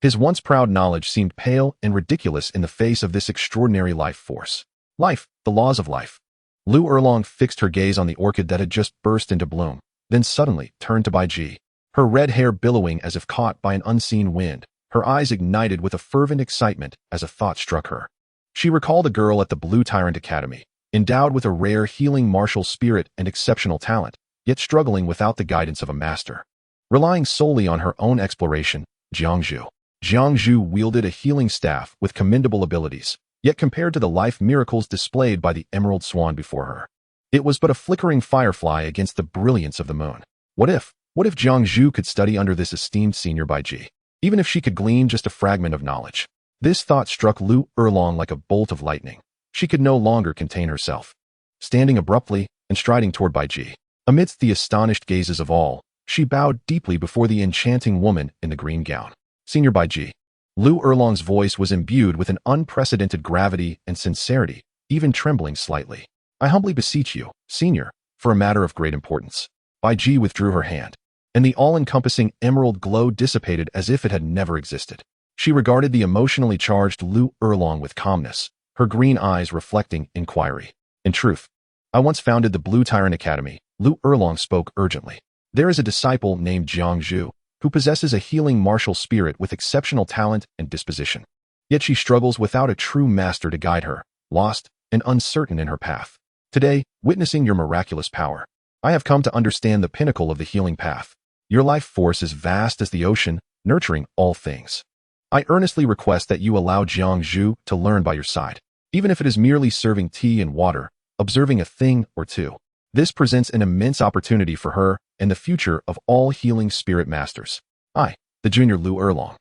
A: His once proud knowledge seemed pale and ridiculous in the face of this extraordinary life force. Life, the laws of life. Lu Erlong fixed her gaze on the orchid that had just burst into bloom, then suddenly turned to Bai Ji, her red hair billowing as if caught by an unseen wind, her eyes ignited with a fervent excitement as a thought struck her. She recalled a girl at the Blue Tyrant Academy, endowed with a rare healing martial spirit and exceptional talent, yet struggling without the guidance of a master. Relying solely on her own exploration, Jiangzhu. Jiangzhu wielded a healing staff with commendable abilities, yet compared to the life miracles displayed by the emerald swan before her, it was but a flickering firefly against the brilliance of the moon. What if Jiangzhu could study under this esteemed senior Baiji, even if she could glean just a fragment of knowledge? This thought struck Lu Erlong like a bolt of lightning. She could no longer contain herself. Standing abruptly and striding toward Baiji, amidst the astonished gazes of all, she bowed deeply before the enchanting woman in the green gown. Senior Baiji. Lu Erlong's voice was imbued with an unprecedented gravity and sincerity, even trembling slightly. I humbly beseech you, senior, for a matter of great importance. Baiji withdrew her hand, and the all-encompassing emerald glow dissipated as if it had never existed. She regarded the emotionally charged Lu Erlong with calmness, her green eyes reflecting inquiry. In truth, I once founded the Blue Tyrant Academy. Lu Erlong spoke urgently. There is a disciple named Jiangzhu, who possesses a healing martial spirit with exceptional talent and disposition. Yet she struggles without a true master to guide her, lost and uncertain in her path. Today, witnessing your miraculous power, I have come to understand the pinnacle of the healing path. Your life force is vast as the ocean, nurturing all things. I earnestly request that you allow Jiangzhu to learn by your side, even if it is merely serving tea and water, observing a thing or two. This presents an immense opportunity for her and the future of all healing spirit masters. I, the junior Lu Erlong,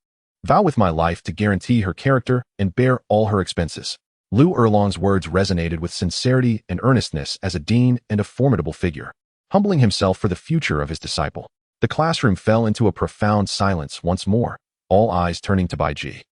A: vow with my life to guarantee her character and bear all her expenses. Lu Erlong's words resonated with sincerity and earnestness as a dean and a formidable figure, humbling himself for the future of his disciple. The classroom fell into a profound silence once more, all eyes turning to Baiji.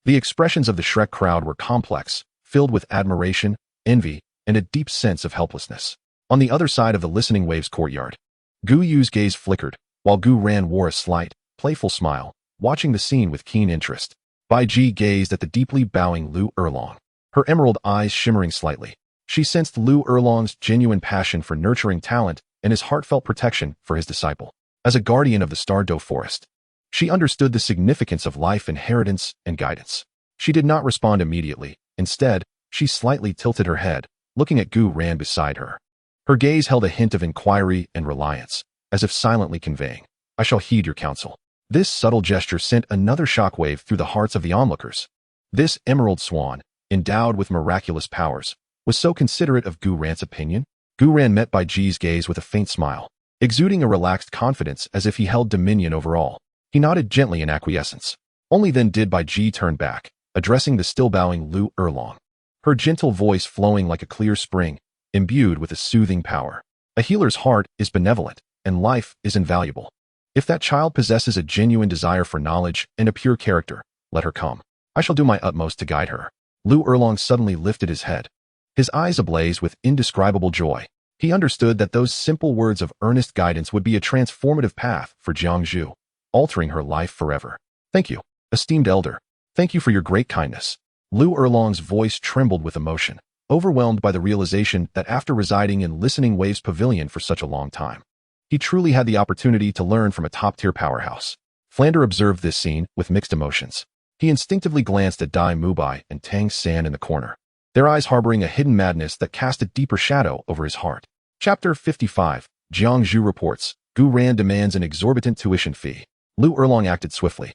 A: The expressions of the Shrek crowd were complex, filled with admiration, envy, and a deep sense of helplessness. On the other side of the listening waves courtyard, Gu Yu's gaze flickered, while Gu Ran wore a slight, playful smile, watching the scene with keen interest. Baiji gazed at the deeply bowing Lu Erlong, her emerald eyes shimmering slightly. She sensed Lu Erlong's genuine passion for nurturing talent and his heartfelt protection for his disciple. As a guardian of the Star Doe Forest, she understood the significance of life inheritance and guidance. She did not respond immediately. Instead, she slightly tilted her head, looking at Gu Ran beside her. Her gaze held a hint of inquiry and reliance, as if silently conveying, I shall heed your counsel. This subtle gesture sent another shockwave through the hearts of the onlookers. This emerald swan, endowed with miraculous powers, was so considerate of Gu Ran's opinion. Gu Ran met Baiji's gaze with a faint smile, exuding a relaxed confidence as if he held dominion over all. He nodded gently in acquiescence. Only then did Baiji turn back, addressing the still bowing Lu Erlong, her gentle voice flowing like a clear spring, imbued with a soothing power. A healer's heart is benevolent, and life is invaluable. If that child possesses a genuine desire for knowledge and a pure character, Let her come. I shall do my utmost to guide her. Lu Erlong suddenly lifted his head, his eyes ablaze with indescribable joy. He understood that those simple words of earnest guidance would be a transformative path for Jiangzhu, altering her life forever. Thank you, esteemed elder. Thank you for your great kindness. Lu Erlong's voice trembled with emotion, overwhelmed by the realization that after residing in Listening Waves Pavilion for such a long time, he truly had the opportunity to learn from a top-tier powerhouse. Flander observed this scene with mixed emotions. He instinctively glanced at Dai Mubai and Tang San in the corner, their eyes harboring a hidden madness that cast a deeper shadow over his heart. Chapter 55. Jiangzhu reports. Gu Ran demands an exorbitant tuition fee. Lu Erlong acted swiftly.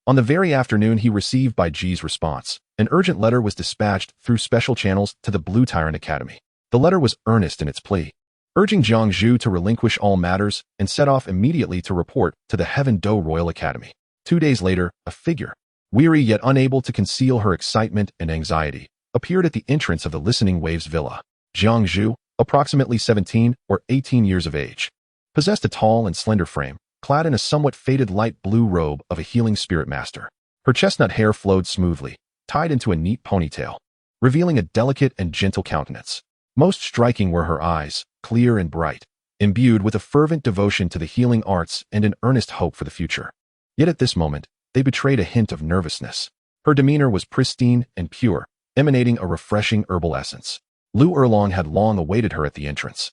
A: On the very afternoon he received Bai Ji's response, an urgent letter was dispatched through special channels to the Blue Tyrant Academy. The letter was earnest in its plea, urging Jiangzhu to relinquish all matters and set off immediately to report to the Heaven Do Royal Academy. 2 days later, a figure, weary yet unable to conceal her excitement and anxiety, appeared at the entrance of the Listening Waves Villa. Jiangzhu, approximately 17 or 18 years of age, possessed a tall and slender frame, clad in a somewhat faded light blue robe of a healing spirit master. Her chestnut hair flowed smoothly, tied into a neat ponytail, revealing a delicate and gentle countenance. Most striking were her eyes, clear and bright, imbued with a fervent devotion to the healing arts and an earnest hope for the future. Yet at this moment, they betrayed a hint of nervousness. Her demeanor was pristine and pure, emanating a refreshing herbal essence. Lu Erlong had long awaited her at the entrance.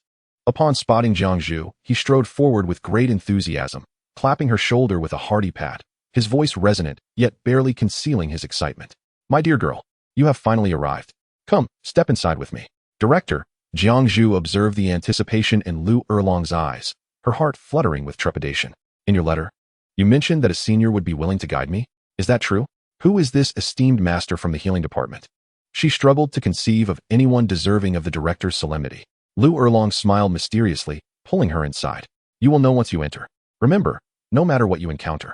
A: Upon spotting Jiangzhu, he strode forward with great enthusiasm, clapping her shoulder with a hearty pat, his voice resonant, yet barely concealing his excitement. My dear girl, you have finally arrived. Come, step inside with me. Director, Jiangzhu observed the anticipation in Lu Erlong's eyes, her heart fluttering with trepidation. In your letter, you mentioned that a senior would be willing to guide me. Is that true? Who is this esteemed master from the healing department? She struggled to conceive of anyone deserving of the director's solemnity. Lu Erlong smiled mysteriously, pulling her inside. You will know once you enter. Remember, no matter what you encounter,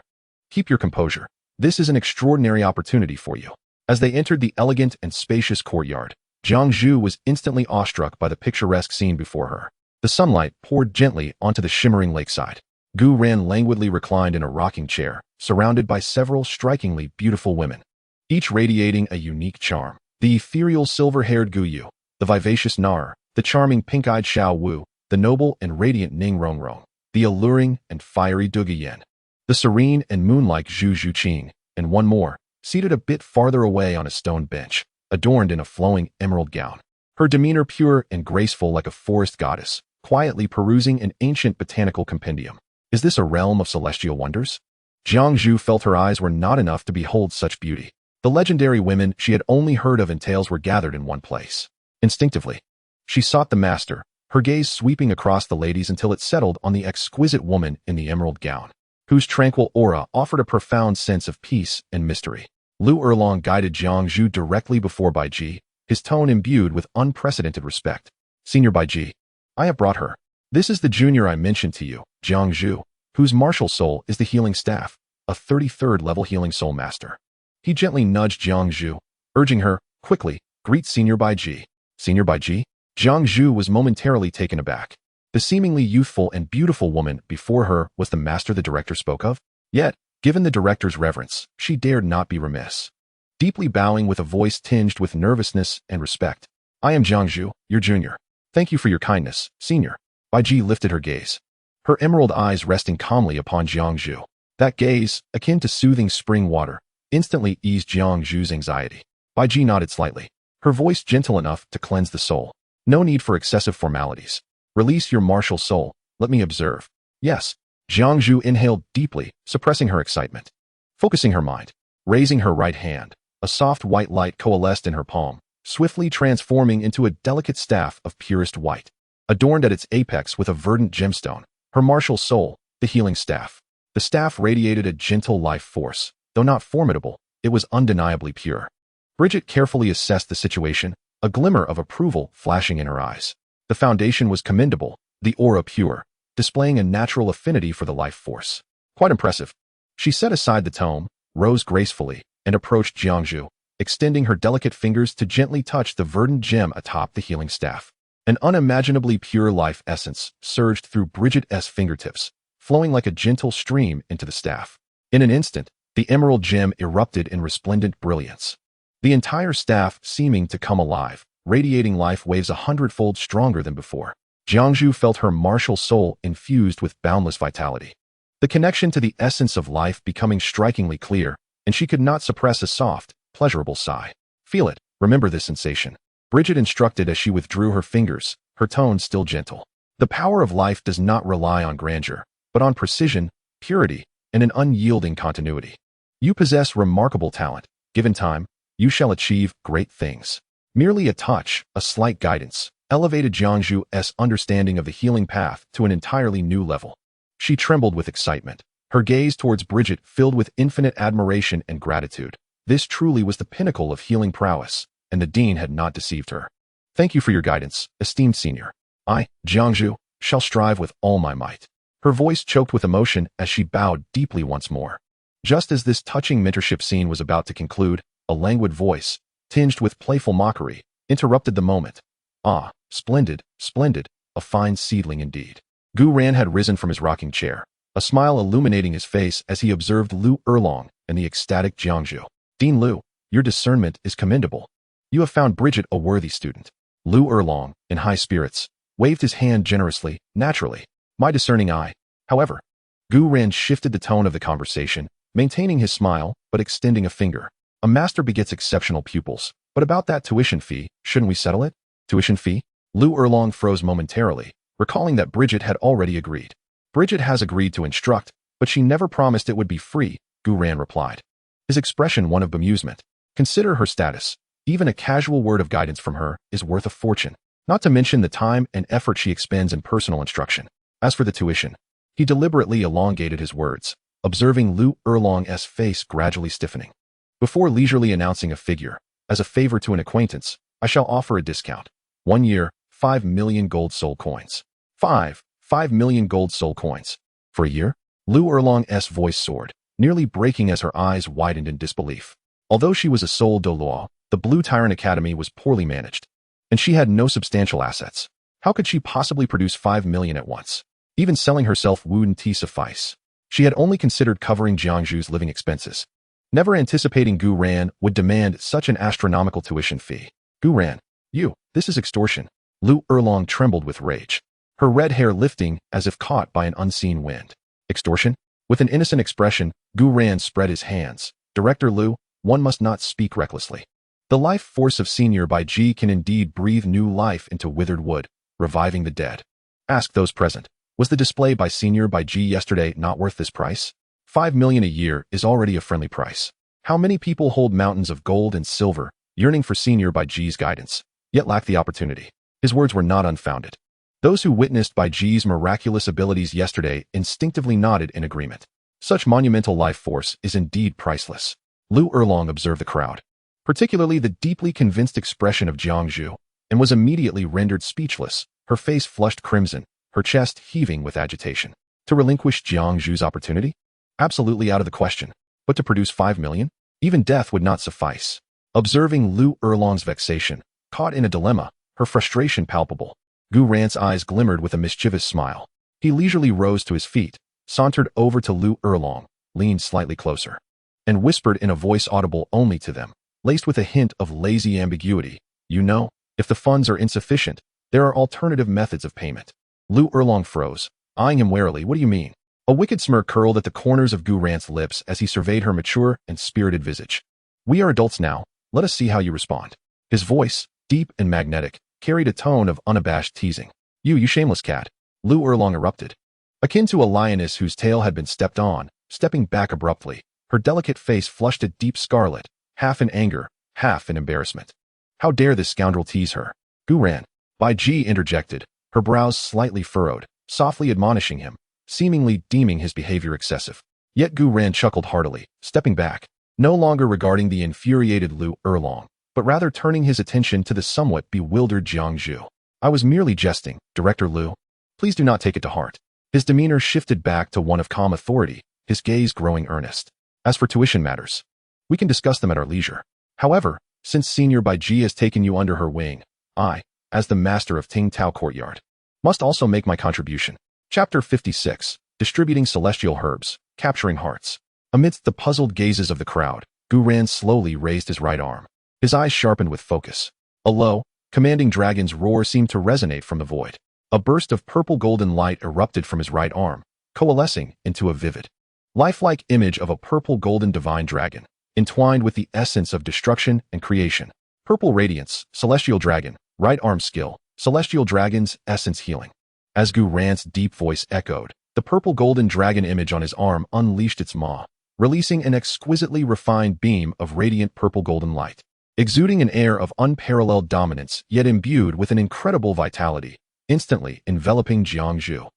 A: keep your composure. This is an extraordinary opportunity for you. As they entered the elegant and spacious courtyard, Jiangzhu was instantly awestruck by the picturesque scene before her. The sunlight poured gently onto the shimmering lakeside. Gu Ran languidly reclined in a rocking chair, surrounded by several strikingly beautiful women, each radiating a unique charm. The ethereal silver-haired Gu Yu, the vivacious Nar, the charming pink-eyed Xiao Wu, the noble and radiant Ning Rongrong, the alluring and fiery Du Guyen, the serene and moon-like Zhu Zhuqing, and one more, seated a bit farther away on a stone bench, adorned in a flowing emerald gown. Her demeanor pure and graceful like a forest goddess, quietly perusing an ancient botanical compendium. Is this a realm of celestial wonders? Jiangzhu felt her eyes were not enough to behold such beauty. The legendary women she had only heard of in tales were gathered in one place. Instinctively, she sought the master, her gaze sweeping across the ladies until it settled on the exquisite woman in the emerald gown, whose tranquil aura offered a profound sense of peace and mystery. Lu Erlong guided Jiangzhu directly before Bai Ji, his tone imbued with unprecedented respect. Senior Bai Ji, I have brought her. This is the junior I mentioned to you, Jiangzhu, whose martial soul is the healing staff, a 33rd level healing soul master. He gently nudged Jiangzhu, urging her, quickly, greet Senior Bai Ji. Senior Bai Ji? Jiangzhu was momentarily taken aback. The seemingly youthful and beautiful woman before her was the master the director spoke of? Yet, given the director's reverence, she dared not be remiss. Deeply bowing with a voice tinged with nervousness and respect. I am Jiangzhu, your junior. Thank you for your kindness, senior. Bai Ji lifted her gaze, her emerald eyes resting calmly upon Jiangzhu. That gaze, akin to soothing spring water, instantly eased Jiangzhu's anxiety. Bai Ji nodded slightly, her voice gentle enough to cleanse the soul. No need for excessive formalities. Release your martial soul, let me observe. Yes. Jiangzhu inhaled deeply, suppressing her excitement. Focusing her mind, raising her right hand, a soft white light coalesced in her palm, swiftly transforming into a delicate staff of purest white, adorned at its apex with a verdant gemstone. Her martial soul, the healing staff. The staff radiated a gentle life force. Though not formidable, it was undeniably pure. Bridget carefully assessed the situation, a glimmer of approval flashing in her eyes. The foundation was commendable, the aura pure, displaying a natural affinity for the life force. Quite impressive. She set aside the tome, rose gracefully, and approached Jiangzhu, extending her delicate fingers to gently touch the verdant gem atop the healing staff. An unimaginably pure life essence surged through Bridget's fingertips, flowing like a gentle stream into the staff. In an instant, The emerald gem erupted in resplendent brilliance. The entire staff seeming to come alive, radiating life waves 100-fold stronger than before. Jiangzhu felt her martial soul infused with boundless vitality. The connection to the essence of life becoming strikingly clear, and she could not suppress a soft, pleasurable sigh. Feel it, remember this sensation. Bridget instructed as she withdrew her fingers, her tone still gentle. The power of life does not rely on grandeur, but on precision, purity, and an unyielding continuity. You possess remarkable talent. Given time, you shall achieve great things. Merely a touch, a slight guidance, elevated Jiangzhu's understanding of the healing path to an entirely new level. She trembled with excitement, her gaze towards Bridget filled with infinite admiration and gratitude. This truly was the pinnacle of healing prowess, and the dean had not deceived her. Thank you for your guidance, esteemed senior. I, Jiangzhu, shall strive with all my might. Her voice choked with emotion as she bowed deeply once more. Just as this touching mentorship scene was about to conclude, a languid voice, tinged with playful mockery, interrupted the moment. Ah, splendid, splendid, a fine seedling indeed. Gu Ran had risen from his rocking chair, a smile illuminating his face as he observed Lu Erlong and the ecstatic Jiangzhu. Dean Lu, your discernment is commendable. You have found Bridget a worthy student. Lu Erlong, in high spirits, waved his hand generously, naturally. My discerning eye. However, Gu Ran shifted the tone of the conversation, maintaining his smile, but extending a finger. A master begets exceptional pupils, but about that tuition fee, shouldn't we settle it? Tuition fee? Lu Erlong froze momentarily, recalling that Bridget had already agreed. Bridget has agreed to instruct, but she never promised it would be free, Gu Ran replied. His expression one of bemusement. Consider her status. Even a casual word of guidance from her is worth a fortune, not to mention the time and effort she expends in personal instruction. As for the tuition, he deliberately elongated his words, observing Lu Erlong's face gradually stiffening. Before leisurely announcing a figure, as a favor to an acquaintance, I shall offer a discount. 1 year, 5 million gold soul coins. 5 million gold soul coins. For a year? Lu Erlong's voice soared, nearly breaking as her eyes widened in disbelief. Although she was a sole Douluo, the Blue Tyrant Academy was poorly managed, and she had no substantial assets. How could she possibly produce 5 million at once? Even selling herself wouldn't suffice. She had only considered covering Jiangzhu's living expenses, never anticipating Gu Ran would demand such an astronomical tuition fee. Gu Ran, this is extortion. Lu Erlong trembled with rage, her red hair lifting as if caught by an unseen wind. Extortion? With an innocent expression, Gu Ran spread his hands. Director Lu, one must not speak recklessly. The life force of Senior Bai Ji can indeed breathe new life into withered wood, reviving the dead. Ask those present. Was the display by Senior Bai Ji yesterday not worth this price? 5 million a year is already a friendly price. How many people hold mountains of gold and silver, yearning for Senior Bai Ji's guidance, yet lack the opportunity? His words were not unfounded. Those who witnessed Bai Ji's miraculous abilities yesterday instinctively nodded in agreement. Such monumental life force is indeed priceless. Lu Erlong observed the crowd, particularly the deeply convinced expression of Jiangzhu, and was immediately rendered speechless, her face flushed crimson, her chest heaving with agitation. To relinquish Jiangzhu's opportunity? Absolutely out of the question. But to produce 5 million? Even death would not suffice. Observing Lu Erlong's vexation, caught in a dilemma, her frustration palpable, Gu Ran's eyes glimmered with a mischievous smile. He leisurely rose to his feet, sauntered over to Lu Erlong, leaned slightly closer, and whispered in a voice audible only to them, laced with a hint of lazy ambiguity, "You know, if the funds are insufficient, there are alternative methods of payment." Lu Erlong froze, eyeing him warily. What do you mean? A wicked smirk curled at the corners of Gu Ran's lips as he surveyed her mature and spirited visage. We are adults now, let us see how you respond. His voice, deep and magnetic, carried a tone of unabashed teasing. You shameless cat. Lu Erlong erupted. Akin to a lioness whose tail had been stepped on, stepping back abruptly, her delicate face flushed a deep scarlet, half in anger, half in embarrassment. How dare this scoundrel tease her? Gu Ran. Bai Ji interjected, her brows slightly furrowed, softly admonishing him, seemingly deeming his behavior excessive. Yet Gu Ran chuckled heartily, stepping back, no longer regarding the infuriated Lu Erlong, but rather turning his attention to the somewhat bewildered Jiangzhu. I was merely jesting, Director Lu. Please do not take it to heart. His demeanor shifted back to one of calm authority, his gaze growing earnest. As for tuition matters, we can discuss them at our leisure. However, since Senior Bai Ji has taken you under her wing, I, as the master of Ting Tao Courtyard, must also make my contribution. Chapter 56, Distributing Celestial Herbs, Capturing Hearts. Amidst the puzzled gazes of the crowd, Gu Ran slowly raised his right arm. His eyes sharpened with focus. A low, commanding dragon's roar seemed to resonate from the void. A burst of purple-golden light erupted from his right arm, coalescing into a vivid, lifelike image of a purple-golden divine dragon, entwined with the essence of destruction and creation. Purple radiance, celestial dragon, right arm skill, celestial dragon's essence healing. As Gu Ran's deep voice echoed, the purple-golden dragon image on his arm unleashed its maw, releasing an exquisitely refined beam of radiant purple-golden light, exuding an air of unparalleled dominance yet imbued with an incredible vitality, instantly enveloping Jiangzhu.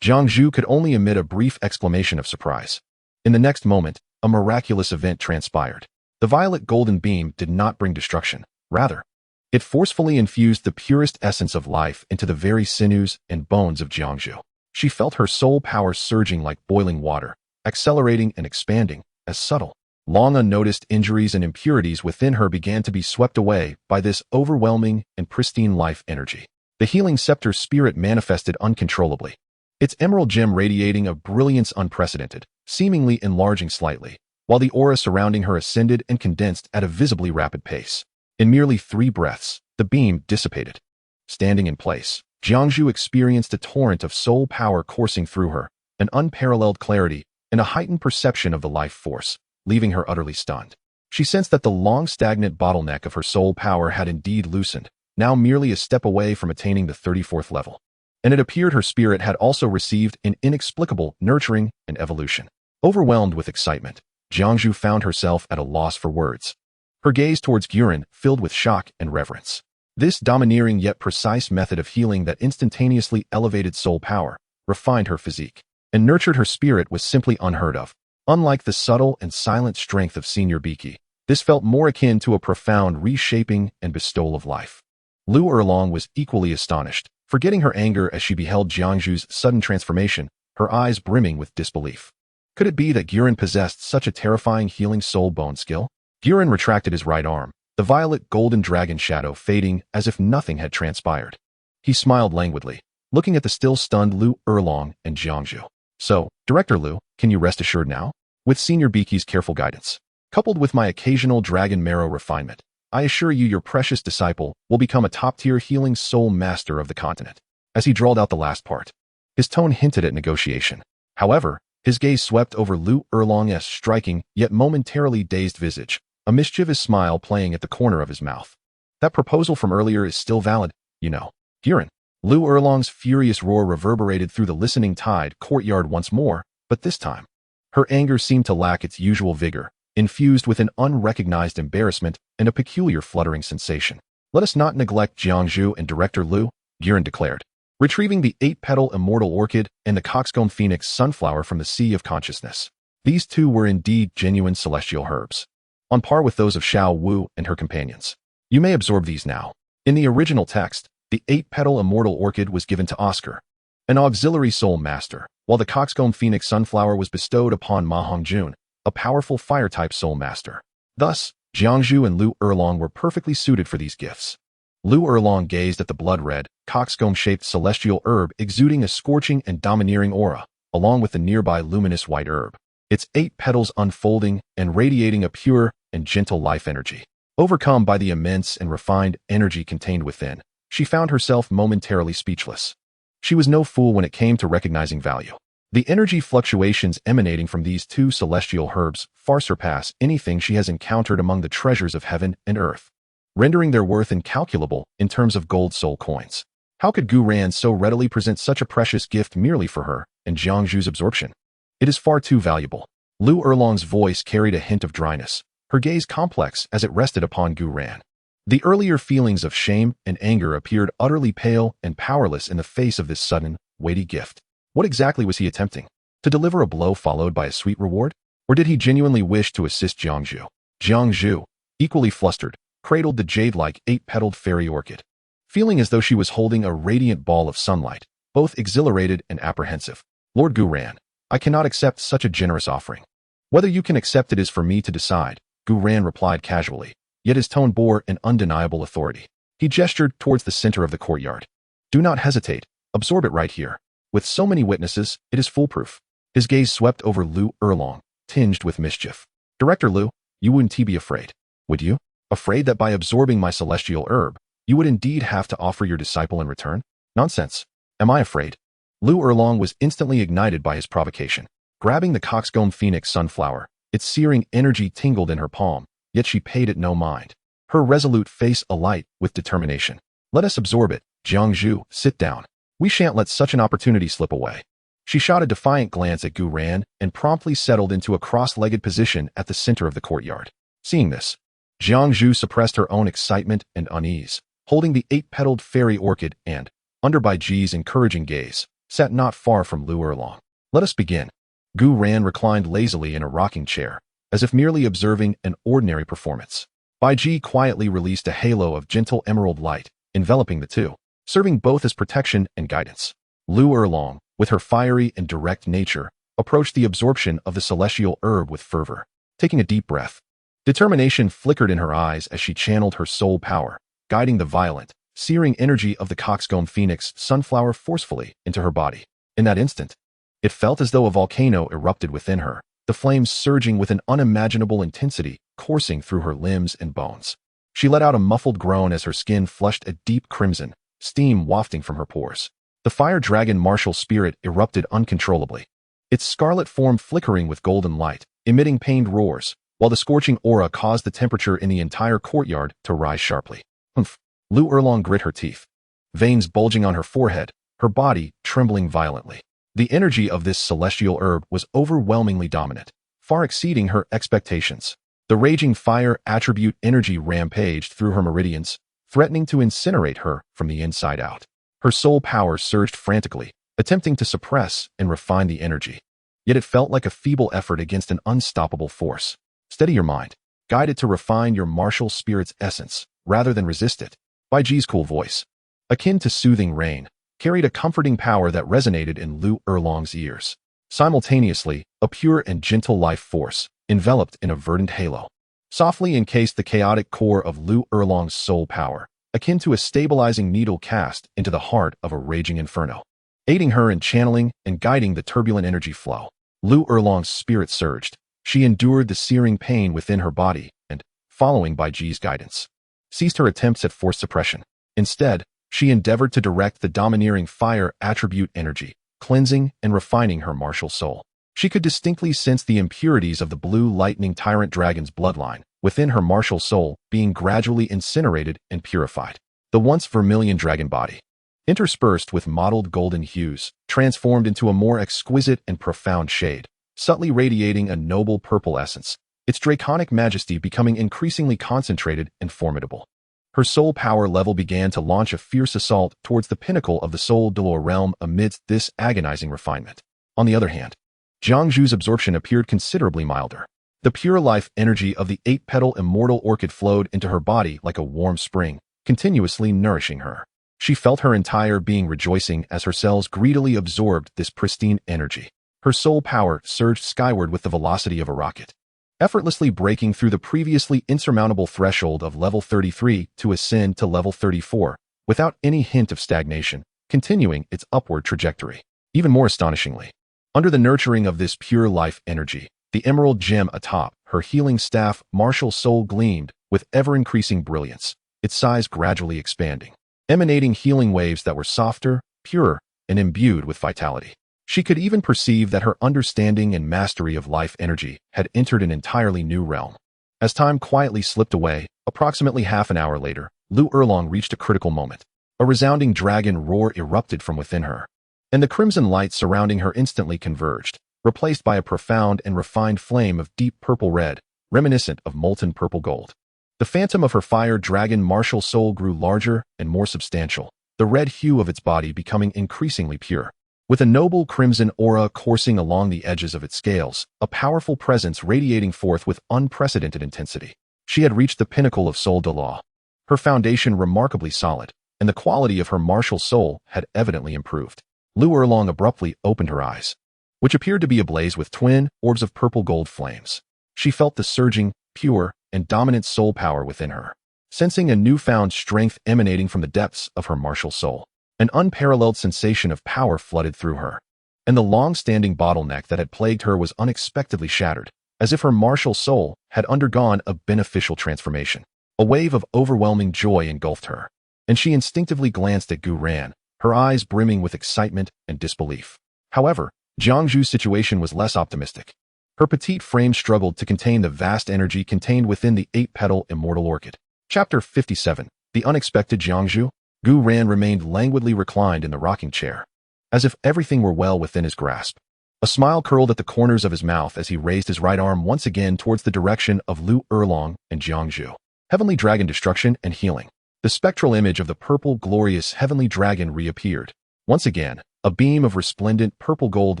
A: Jiangzhu could only emit a brief exclamation of surprise. In the next moment, a miraculous event transpired. The violet golden beam did not bring destruction. Rather, it forcefully infused the purest essence of life into the very sinews and bones of Jiangzhu. She felt her soul power surging like boiling water, accelerating and expanding, as subtle, long unnoticed injuries and impurities within her began to be swept away by this overwhelming and pristine life energy. The healing scepter spirit manifested uncontrollably, its emerald gem radiating a brilliance unprecedented, seemingly enlarging slightly, while the aura surrounding her ascended and condensed at a visibly rapid pace. In merely 3 breaths, the beam dissipated. Standing in place, Jiangzhu experienced a torrent of soul power coursing through her, an unparalleled clarity, and a heightened perception of the life force, leaving her utterly stunned. She sensed that the long-stagnant bottleneck of her soul power had indeed loosened, now merely a step away from attaining the 34th level. And it appeared her spirit had also received an inexplicable nurturing and evolution. Overwhelmed with excitement, Jiangzhu found herself at a loss for words. Her gaze towards Gu Yuena filled with shock and reverence. This domineering yet precise method of healing that instantaneously elevated soul power, refined her physique, and nurtured her spirit was simply unheard of. Unlike the subtle and silent strength of Senior Biki, this felt more akin to a profound reshaping and bestowal of life. Lu Erlong was equally astonished, forgetting her anger as she beheld Jiangzhu's sudden transformation, her eyes brimming with disbelief. Could it be that Gu Yuena possessed such a terrifying healing soul bone skill? Gu Yuena retracted his right arm, the violet golden dragon shadow fading as if nothing had transpired. He smiled languidly, looking at the still stunned Lu Erlong and Jiangzhu. So, Director Lu, can you rest assured now? With Senior Biki's careful guidance, coupled with my occasional dragon marrow refinement, I assure you your precious disciple will become a top-tier healing soul master of the continent. As he drawled out the last part, his tone hinted at negotiation. However, his gaze swept over Lu Erlong's striking yet momentarily dazed visage, a mischievous smile playing at the corner of his mouth. That proposal from earlier is still valid, you know. Gu Yuena. Lu Erlong's furious roar reverberated through the listening tide courtyard once more, but this time, her anger seemed to lack its usual vigor, infused with an unrecognized embarrassment and a peculiar fluttering sensation. Let us not neglect Jiangzhu and Director Lu, Gu Yuena declared, retrieving the 8-petal immortal orchid and the coxcomb phoenix sunflower from the sea of consciousness. These two were indeed genuine celestial herbs, on par with those of Xiao Wu and her companions. You may absorb these now. In the original text, the 8-petal immortal orchid was given to Oscar, an auxiliary soul master, while the coxcomb phoenix sunflower was bestowed upon Ma Hongjun, a powerful fire-type soul master. Thus, Jiangzhu and Lu Erlong were perfectly suited for these gifts. Lu Erlong gazed at the blood-red, coxcomb-shaped celestial herb exuding a scorching and domineering aura, along with the nearby luminous white herb, its 8 petals unfolding and radiating a pure and gentle life energy. Overcome by the immense and refined energy contained within, she found herself momentarily speechless. She was no fool when it came to recognizing value. The energy fluctuations emanating from these 2 celestial herbs far surpass anything she has encountered among the treasures of heaven and earth, rendering their worth incalculable in terms of gold soul coins. How could Gu Ran so readily present such a precious gift merely for her and Jiangzhu's absorption? It is far too valuable. Lu Erlong's voice carried a hint of dryness, her gaze complex as it rested upon Gu Ran. The earlier feelings of shame and anger appeared utterly pale and powerless in the face of this sudden, weighty gift. What exactly was he attempting? To deliver a blow followed by a sweet reward? Or did he genuinely wish to assist Jiangzhu? Jiangzhu, equally flustered, cradled the jade-like 8-petaled fairy orchid, feeling as though she was holding a radiant ball of sunlight, both exhilarated and apprehensive. Lord Gu Ran, I cannot accept such a generous offering. Whether you can accept it is for me to decide, Gu Ran replied casually, yet his tone bore an undeniable authority. He gestured towards the center of the courtyard. Do not hesitate, absorb it right here. With so many witnesses, it is foolproof. His gaze swept over Lu Erlong, tinged with mischief. Director Lu, you wouldn't be afraid, would you? Afraid that by absorbing my celestial herb, you would indeed have to offer your disciple in return? Nonsense. Am I afraid? Lu Erlong was instantly ignited by his provocation. Grabbing the coxcomb phoenix sunflower, its searing energy tingled in her palm, yet she paid it no mind. Her resolute face alight with determination. Let us absorb it, Jiangzhu, sit down. We shan't let such an opportunity slip away. She shot a defiant glance at Gu Ran and promptly settled into a cross-legged position at the center of the courtyard. Seeing this, Jiangzhu suppressed her own excitement and unease, holding the 8-petaled fairy orchid and, under Bai Ji's encouraging gaze, sat not far from Lu Erlong. Let us begin. Gu Ran reclined lazily in a rocking chair, as if merely observing an ordinary performance. Bai Ji quietly released a halo of gentle emerald light, enveloping the two, serving both as protection and guidance. Lu Erlong, with her fiery and direct nature, approached the absorption of the celestial herb with fervor. Taking a deep breath, determination flickered in her eyes as she channeled her soul power, guiding the violent, searing energy of the coxcomb phoenix sunflower forcefully into her body. In that instant, it felt as though a volcano erupted within her, the flames surging with an unimaginable intensity, coursing through her limbs and bones. She let out a muffled groan as her skin flushed a deep crimson, steam wafting from her pores. The fire dragon martial spirit erupted uncontrollably, its scarlet form flickering with golden light, emitting pained roars, while the scorching aura caused the temperature in the entire courtyard to rise sharply. Humph! Lu Erlong grit her teeth, veins bulging on her forehead, her body trembling violently. The energy of this celestial herb was overwhelmingly dominant, far exceeding her expectations. The raging fire attribute energy rampaged through her meridians, threatening to incinerate her from the inside out. Her soul power surged frantically, attempting to suppress and refine the energy. Yet it felt like a feeble effort against an unstoppable force. Steady your mind. Guide it to refine your martial spirit's essence, rather than resist it. Bai Ji's cool voice, akin to soothing rain, carried a comforting power that resonated in Lu Erlong's ears. Simultaneously, a pure and gentle life force, enveloped in a verdant halo, softly encased the chaotic core of Lu Erlong's soul power, akin to a stabilizing needle cast into the heart of a raging inferno, aiding her in channeling and guiding the turbulent energy flow. Lu Erlong's spirit surged. She endured the searing pain within her body and, following Bai Ji's guidance, ceased her attempts at force suppression. Instead, she endeavored to direct the domineering fire attribute energy, cleansing and refining her martial soul. She could distinctly sense the impurities of the blue lightning tyrant dragon's bloodline within her martial soul being gradually incinerated and purified. The once vermilion dragon body, interspersed with mottled golden hues, transformed into a more exquisite and profound shade, subtly radiating a noble purple essence, its draconic majesty becoming increasingly concentrated and formidable. Her soul power level began to launch a fierce assault towards the pinnacle of the soul Douluo realm amidst this agonizing refinement. On the other hand, Jiangzhu's absorption appeared considerably milder. The pure life energy of the 8-petal immortal orchid flowed into her body like a warm spring, continuously nourishing her. She felt her entire being rejoicing as her cells greedily absorbed this pristine energy. Her soul power surged skyward with the velocity of a rocket, effortlessly breaking through the previously insurmountable threshold of level 33 to ascend to level 34, without any hint of stagnation, continuing its upward trajectory. Even more astonishingly, under the nurturing of this pure life energy, the emerald gem atop her healing staff martial soul gleamed with ever-increasing brilliance, its size gradually expanding, emanating healing waves that were softer, purer, and imbued with vitality. She could even perceive that her understanding and mastery of life energy had entered an entirely new realm. As time quietly slipped away, approximately half an hour later, Lu Erlong reached a critical moment. A resounding dragon roar erupted from within her, and the crimson light surrounding her instantly converged, replaced by a profound and refined flame of deep purple red, reminiscent of molten purple gold. The phantom of her fire dragon martial soul grew larger and more substantial, the red hue of its body becoming increasingly pure. With a noble crimson aura coursing along the edges of its scales, a powerful presence radiating forth with unprecedented intensity. She had reached the pinnacle of soul Douluo. Her foundation remarkably solid, and the quality of her martial soul had evidently improved. Lu Erlong abruptly opened her eyes, which appeared to be ablaze with twin orbs of purple gold flames. She felt the surging, pure, and dominant soul power within her, sensing a newfound strength emanating from the depths of her martial soul. An unparalleled sensation of power flooded through her, and the long-standing bottleneck that had plagued her was unexpectedly shattered. as if her martial soul had undergone a beneficial transformation. A wave of overwhelming joy engulfed her, and she instinctively glanced at Gu Yuena, her eyes brimming with excitement and disbelief. However, Jiangzhu's situation was less optimistic. Her petite frame struggled to contain the vast energy contained within the 8-petal immortal orchid. Chapter 57. The Unexpected Jiangzhu. Gu Yuena remained languidly reclined in the rocking chair, as if everything were well within his grasp. A smile curled at the corners of his mouth as he raised his right arm once again towards the direction of Lu Erlong and Jiangzhu. Heavenly Dragon Destruction and Healing. The spectral image of the purple, glorious Heavenly Dragon reappeared. Once again, a beam of resplendent purple-gold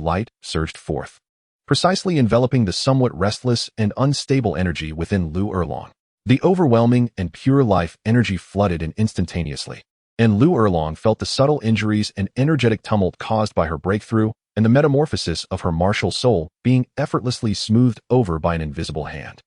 A: light surged forth, precisely enveloping the somewhat restless and unstable energy within Lu Erlong. The overwhelming and pure life energy flooded in instantaneously, and Lu Erlong felt the subtle injuries and energetic tumult caused by her breakthrough and the metamorphosis of her martial soul being effortlessly smoothed over by an invisible hand.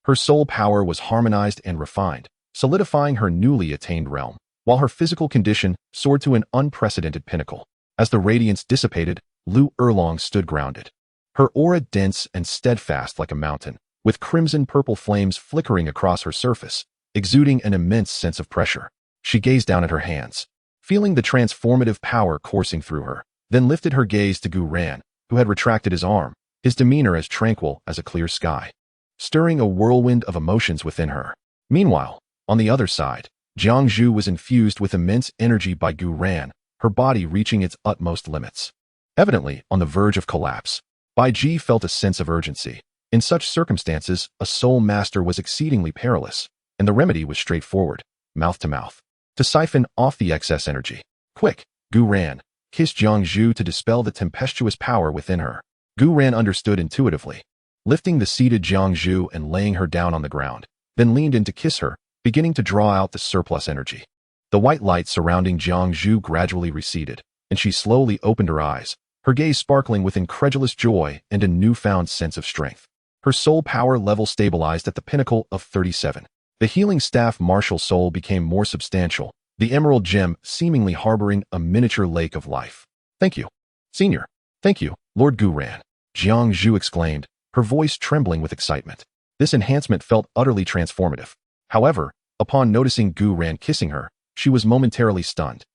A: Her soul power was harmonized and refined, solidifying her newly attained realm, while her physical condition soared to an unprecedented pinnacle. As the radiance dissipated, Lu Erlong stood grounded, her aura dense and steadfast like a mountain, with crimson-purple flames flickering across her surface, exuding an immense sense of pressure. She gazed down at her hands, feeling the transformative power coursing through her, then lifted her gaze to Gu Yuena, who had retracted his arm, his demeanor as tranquil as a clear sky, stirring a whirlwind of emotions within her. Meanwhile, on the other side, Jiangzhu was infused with immense energy by Gu Yuena, her body reaching its utmost limits. Evidently on the verge of collapse, Bai Ji felt a sense of urgency. In such circumstances, a soul master was exceedingly perilous, and the remedy was straightforward, mouth to mouth, to siphon off the excess energy. Quick, Gu Yuena kissed Jiangzhu to dispel the tempestuous power within her. Gu Yuena understood intuitively, lifting the seated Jiangzhu and laying her down on the ground, then leaned in to kiss her, beginning to draw out the surplus energy. The white light surrounding Jiangzhu gradually receded, and she slowly opened her eyes, her gaze sparkling with incredulous joy and a newfound sense of strength. Her soul power level stabilized at the pinnacle of 37. The healing staff martial soul became more substantial, the emerald gem seemingly harboring a miniature lake of life. Thank you, Senior. Thank you, Lord Gu Yuena, Jiangzhu exclaimed, her voice trembling with excitement. This enhancement felt utterly transformative. However, upon noticing Gu Yuena kissing her, she was momentarily stunned,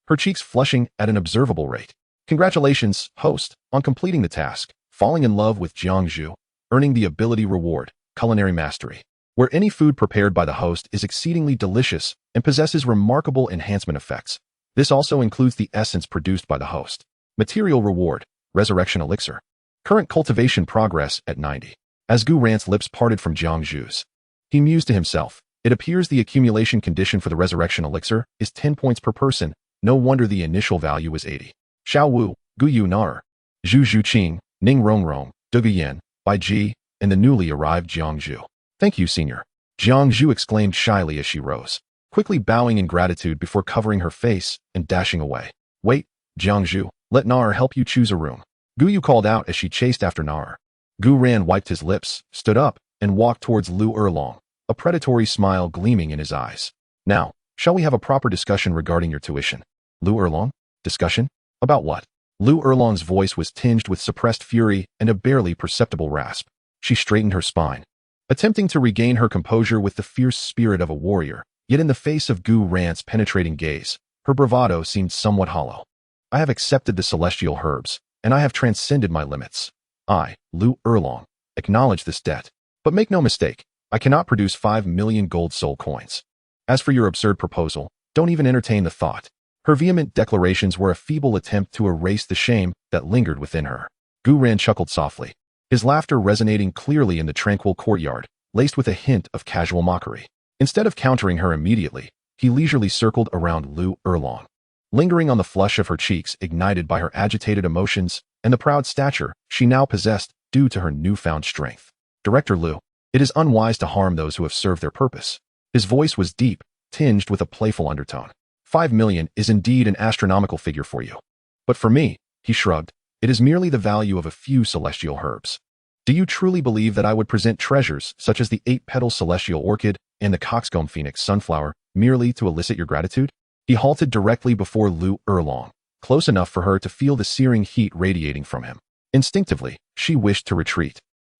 A: her cheeks flushing at an observable rate. Congratulations, host, on completing the task, falling in love with Jiangzhu, earning the ability reward, Culinary Mastery, where any food prepared by the host is exceedingly delicious and possesses remarkable enhancement effects. This also includes the essence produced by the host. Material reward, Resurrection Elixir. Current cultivation progress at 90. As Gu Yuena's lips parted from Jiangzhu's, he mused to himself, it appears the accumulation condition for the Resurrection Elixir is 10 points per person, no wonder the initial value was 80. Xiao Wu, Gu Yuena, Zhu Zhuqing, Ning Rongrong, Gu Yuena, Bai Ji, and the newly arrived Jiangzhu. Thank you, Senior, Jiangzhu exclaimed shyly as she rose, quickly bowing in gratitude before covering her face and dashing away. Wait, Jiangzhu, let Nar help you choose a room. Gu Yu called out as she chased after Nar. Gu Yuena wiped his lips, stood up, and walked towards Lu Erlong, a predatory smile gleaming in his eyes. Now, shall we have a proper discussion regarding your tuition? Lu Erlong? Discussion? About what? Lu Erlong's voice was tinged with suppressed fury and a barely perceptible rasp. She straightened her spine, attempting to regain her composure with the fierce spirit of a warrior, yet in the face of Gu Yuena's penetrating gaze, her bravado seemed somewhat hollow. I have accepted the celestial herbs, and I have transcended my limits. I, Lu Erlong, acknowledge this debt. But make no mistake, I cannot produce 5 million gold soul coins. As for your absurd proposal, don't even entertain the thought. Her vehement declarations were a feeble attempt to erase the shame that lingered within her. Gu Yuena chuckled softly, his laughter resonating clearly in the tranquil courtyard, laced with a hint of casual mockery. Instead of countering her immediately, he leisurely circled around Lu Erlong, lingering on the flush of her cheeks ignited by her agitated emotions and the proud stature she now possessed due to her newfound strength. Director Lu, it is unwise to harm those who have served their purpose. His voice was deep, tinged with a playful undertone. 5 million is indeed an astronomical figure for you. But for me, he shrugged, it is merely the value of a few celestial herbs. Do you truly believe that I would present treasures such as the 8-petal celestial orchid and the coxcomb phoenix sunflower merely to elicit your gratitude? He halted directly before Lu Erlong, close enough for her to feel the searing heat radiating from him. Instinctively, she wished to retreat.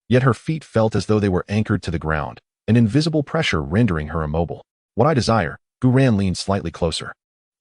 A: Yet her feet felt as though they were anchored to the ground, an invisible pressure rendering her immobile. What I desire, Gu Ran leaned slightly closer,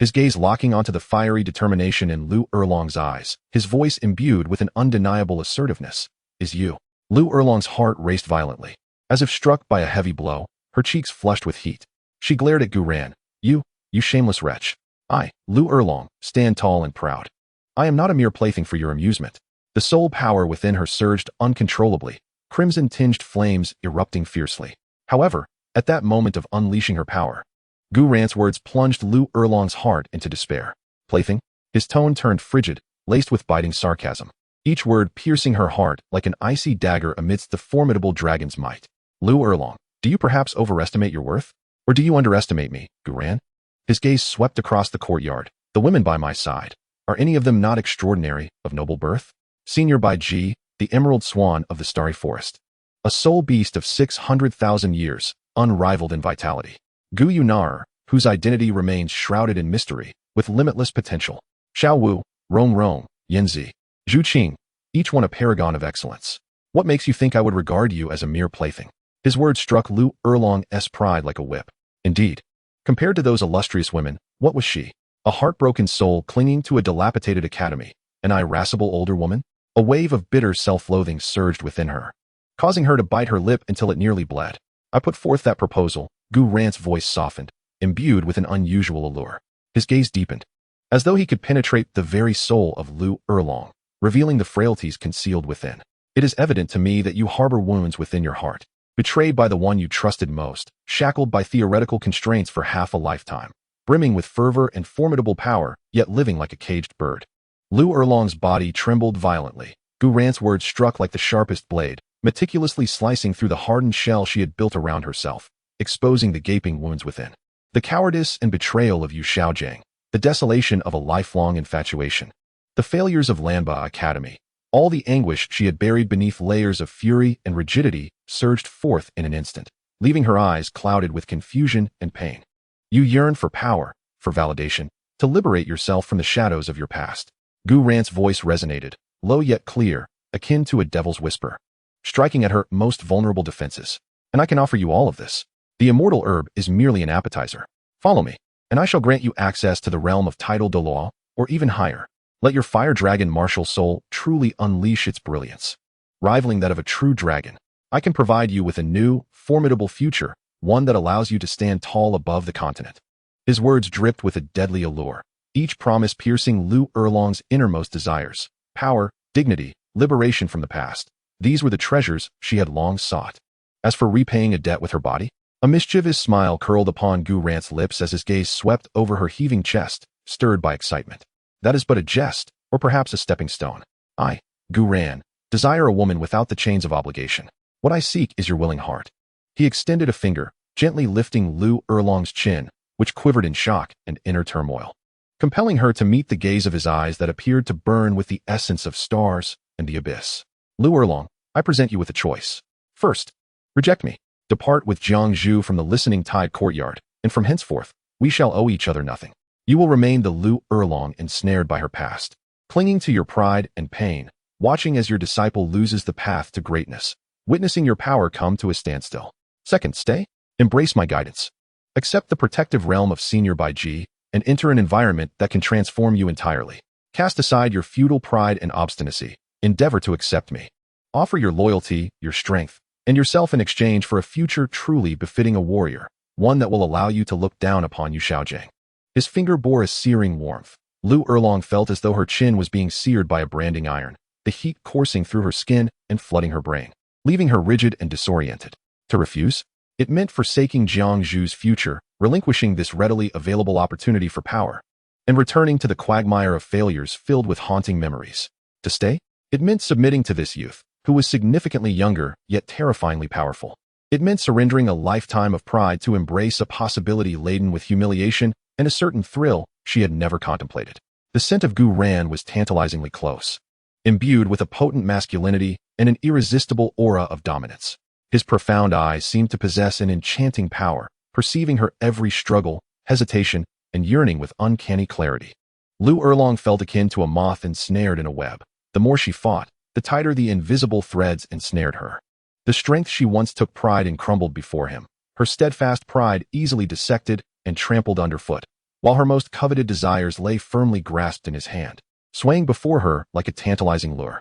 A: his gaze locking onto the fiery determination in Lu Erlong's eyes, his voice imbued with an undeniable assertiveness, is you. Lu Erlong's heart raced violently. As if struck by a heavy blow, her cheeks flushed with heat. She glared at Gu Ran. You shameless wretch. I, Lu Erlong, stand tall and proud. I am not a mere plaything for your amusement. The soul power within her surged uncontrollably, crimson-tinged flames erupting fiercely. However, at that moment of unleashing her power, Gu Ran's words plunged Lu Erlong's heart into despair. Plaything? His tone turned frigid, laced with biting sarcasm, each word piercing her heart like an icy dagger amidst the formidable dragon's might. Lu Erlong, do you perhaps overestimate your worth? Or do you underestimate me, Gu Ran? His gaze swept across the courtyard. The women by my side, are any of them not extraordinary, of noble birth? Senior Bai Ji, the emerald swan of the starry forest. A soul beast of 600,000 years, unrivaled in vitality. Gu Yuena, whose identity remains shrouded in mystery, with limitless potential. Xiao Wu, Rong Rong, Yanzi, Zhu Qing, each one a paragon of excellence. What makes you think I would regard you as a mere plaything? His words struck Lu Erlong's pride like a whip. Indeed, compared to those illustrious women, what was she? A heartbroken soul clinging to a dilapidated academy, an irascible older woman? A wave of bitter self-loathing surged within her, causing her to bite her lip until it nearly bled. I put forth that proposal. Gu Ran's voice softened, imbued with an unusual allure. His gaze deepened, as though he could penetrate the very soul of Lu Erlong, revealing the frailties concealed within. It is evident to me that you harbor wounds within your heart, betrayed by the one you trusted most, shackled by theoretical constraints for half a lifetime, brimming with fervor and formidable power, yet living like a caged bird. Lu Erlong's body trembled violently. Gu Ran's words struck like the sharpest blade, meticulously slicing through the hardened shell she had built around herself, exposing the gaping wounds within. The cowardice and betrayal of Yu Xiaojiang, the desolation of a lifelong infatuation, the failures of Lanba Academy, all the anguish she had buried beneath layers of fury and rigidity surged forth in an instant, leaving her eyes clouded with confusion and pain. You yearn for power, for validation, to liberate yourself from the shadows of your past. Gu Ran's voice resonated, low yet clear, akin to a devil's whisper, striking at her most vulnerable defenses. And I can offer you all of this. The immortal herb is merely an appetizer. Follow me, and I shall grant you access to the realm of tidal Douluo, or even higher. Let your fire dragon martial soul truly unleash its brilliance. Rivaling that of a true dragon, I can provide you with a new, formidable future, one that allows you to stand tall above the continent. His words dripped with a deadly allure, each promise piercing Lu Erlong's innermost desires. Power, dignity, liberation from the past. These were the treasures she had long sought. As for repaying a debt with her body, a mischievous smile curled upon Gu Ran's lips as his gaze swept over her heaving chest, stirred by excitement. That is but a jest, or perhaps a stepping stone. I, Gu Ran, desire a woman without the chains of obligation. What I seek is your willing heart. He extended a finger, gently lifting Lu Erlong's chin, which quivered in shock and inner turmoil, compelling her to meet the gaze of his eyes that appeared to burn with the essence of stars and the abyss. Lu Erlong, I present you with a choice. First, reject me. Depart with Jiang Zhu from the listening tide courtyard, and from henceforth, we shall owe each other nothing. You will remain the Lu Erlong ensnared by her past, clinging to your pride and pain, watching as your disciple loses the path to greatness, witnessing your power come to a standstill. Second, stay. Embrace my guidance. Accept the protective realm of Senior Bai Ji, and enter an environment that can transform you entirely. Cast aside your feudal pride and obstinacy. Endeavor to accept me. Offer your loyalty, your strength, and yourself in exchange for a future truly befitting a warrior, one that will allow you to look down upon Yu Xiaojiang. His finger bore a searing warmth. Lu Erlong felt as though her chin was being seared by a branding iron, the heat coursing through her skin and flooding her brain, leaving her rigid and disoriented. To refuse? It meant forsaking Jiang Zhu's future, relinquishing this readily available opportunity for power, and returning to the quagmire of failures filled with haunting memories. To stay? It meant submitting to this youth, who was significantly younger, yet terrifyingly powerful. It meant surrendering a lifetime of pride to embrace a possibility laden with humiliation and a certain thrill she had never contemplated. The scent of Gu Ran was tantalizingly close, imbued with a potent masculinity and an irresistible aura of dominance. His profound eyes seemed to possess an enchanting power, perceiving her every struggle, hesitation, and yearning with uncanny clarity. Lu Erlong felt akin to a moth ensnared in a web. The more she fought, the tighter the invisible threads ensnared her. The strength she once took pride in crumbled before him, her steadfast pride easily dissected and trampled underfoot, while her most coveted desires lay firmly grasped in his hand, swaying before her like a tantalizing lure.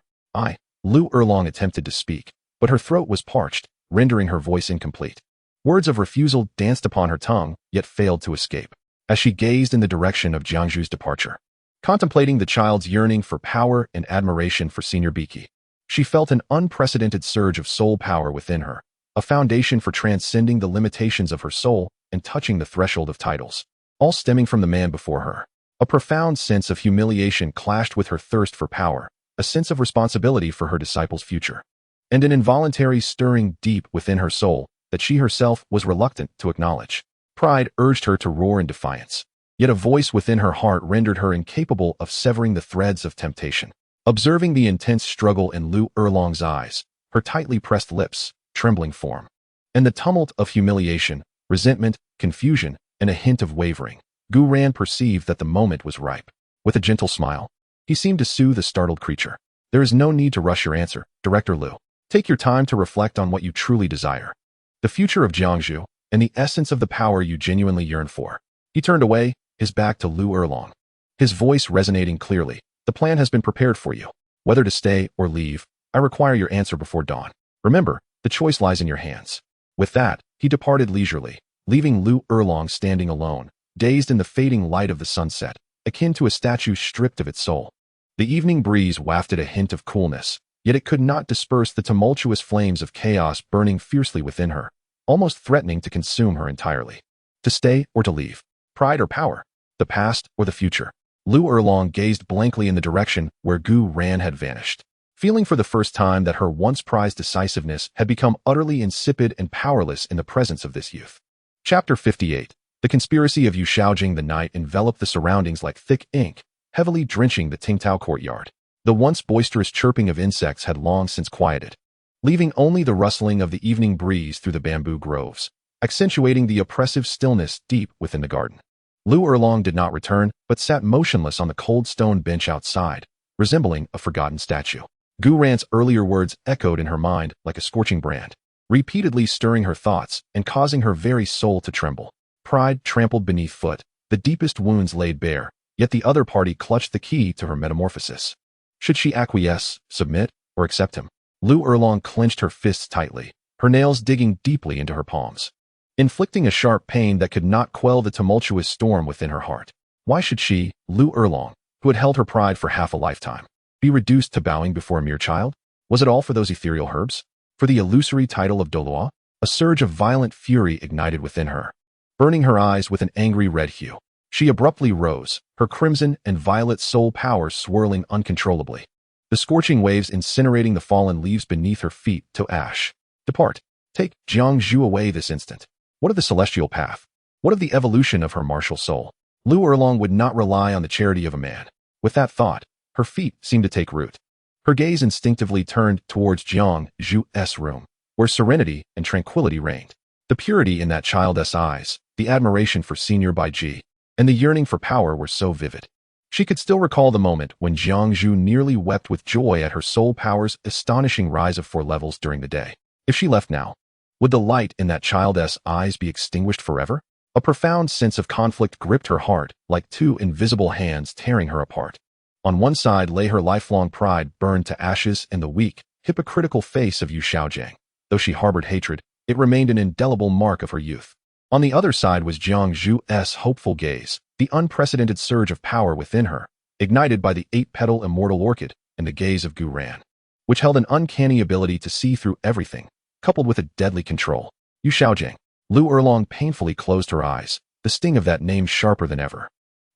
A: Lu Erlong attempted to speak, but her throat was parched, rendering her voice incomplete. Words of refusal danced upon her tongue, yet failed to escape, as she gazed in the direction of Jiangzhu's departure. Contemplating the child's yearning for power and admiration for Senior Biki, she felt an unprecedented surge of soul power within her, a foundation for transcending the limitations of her soul and touching the threshold of titles, all stemming from the man before her. A profound sense of humiliation clashed with her thirst for power, a sense of responsibility for her disciple's future, and an involuntary stirring deep within her soul that she herself was reluctant to acknowledge. Pride urged her to roar in defiance, yet a voice within her heart rendered her incapable of severing the threads of temptation. Observing the intense struggle in Lu Erlong's eyes, her tightly pressed lips, trembling form, and the tumult of humiliation, resentment, confusion, and a hint of wavering, Gu Ran perceived that the moment was ripe. With a gentle smile, he seemed to soothe the startled creature. There is no need to rush your answer, Director Lu. Take your time to reflect on what you truly desire. The future of Jiangzhu, and the essence of the power you genuinely yearn for. He turned away, his back to Lu Erlong, his voice resonating clearly. The plan has been prepared for you. Whether to stay or leave, I require your answer before dawn. Remember, the choice lies in your hands. With that, he departed leisurely, leaving Lu Erlong standing alone, dazed in the fading light of the sunset, akin to a statue stripped of its soul. The evening breeze wafted a hint of coolness, yet it could not disperse the tumultuous flames of chaos burning fiercely within her, almost threatening to consume her entirely. To stay or to leave, pride or power, the past or the future. Lu Erlong gazed blankly in the direction where Gu Ran had vanished, feeling for the first time that her once prized decisiveness had become utterly insipid and powerless in the presence of this youth. Chapter 58. The conspiracy of Yu Shaojing. The night enveloped the surroundings like thick ink, heavily drenching the Tingtao courtyard. The once boisterous chirping of insects had long since quieted, leaving only the rustling of the evening breeze through the bamboo groves, accentuating the oppressive stillness deep within the garden. Lu Erlong did not return, but sat motionless on the cold stone bench outside, resembling a forgotten statue. Gu Ran's earlier words echoed in her mind like a scorching brand, repeatedly stirring her thoughts and causing her very soul to tremble. Pride trampled beneath foot, the deepest wounds laid bare, yet the other party clutched the key to her metamorphosis. Should she acquiesce, submit, or accept him? Lu Erlong clenched her fists tightly, her nails digging deeply into her palms, inflicting a sharp pain that could not quell the tumultuous storm within her heart. Why should she, Lu Erlong, who had held her pride for half a lifetime, be reduced to bowing before a mere child? Was it all for those ethereal herbs? For the illusory title of Douluo? A surge of violent fury ignited within her, burning her eyes with an angry red hue. She abruptly rose, her crimson and violet soul power swirling uncontrollably, the scorching waves incinerating the fallen leaves beneath her feet to ash. Depart. Take Jiangzhu away this instant. What of the celestial path? What of the evolution of her martial soul? Lu Erlong would not rely on the charity of a man. With that thought, her feet seemed to take root. Her gaze instinctively turned towards Jiangzhu's room, where serenity and tranquility reigned. The purity in that child's eyes, the admiration for Senior Biji, and the yearning for power were so vivid. She could still recall the moment when Jiangzhu nearly wept with joy at her soul power's astonishing rise of 4 levels during the day. If she left now, would the light in that child's eyes be extinguished forever? A profound sense of conflict gripped her heart, like 2 invisible hands tearing her apart. On one side lay her lifelong pride burned to ashes and the weak, hypocritical face of Yu Shaojing. Though she harbored hatred, it remained an indelible mark of her youth. On the other side was Jiangzhu's hopeful gaze, the unprecedented surge of power within her, ignited by the 8-petal immortal orchid and the gaze of Gu Ran, which held an uncanny ability to see through everything, coupled with a deadly control. Yu Shaojing. Lu Erlong painfully closed her eyes, the sting of that name sharper than ever.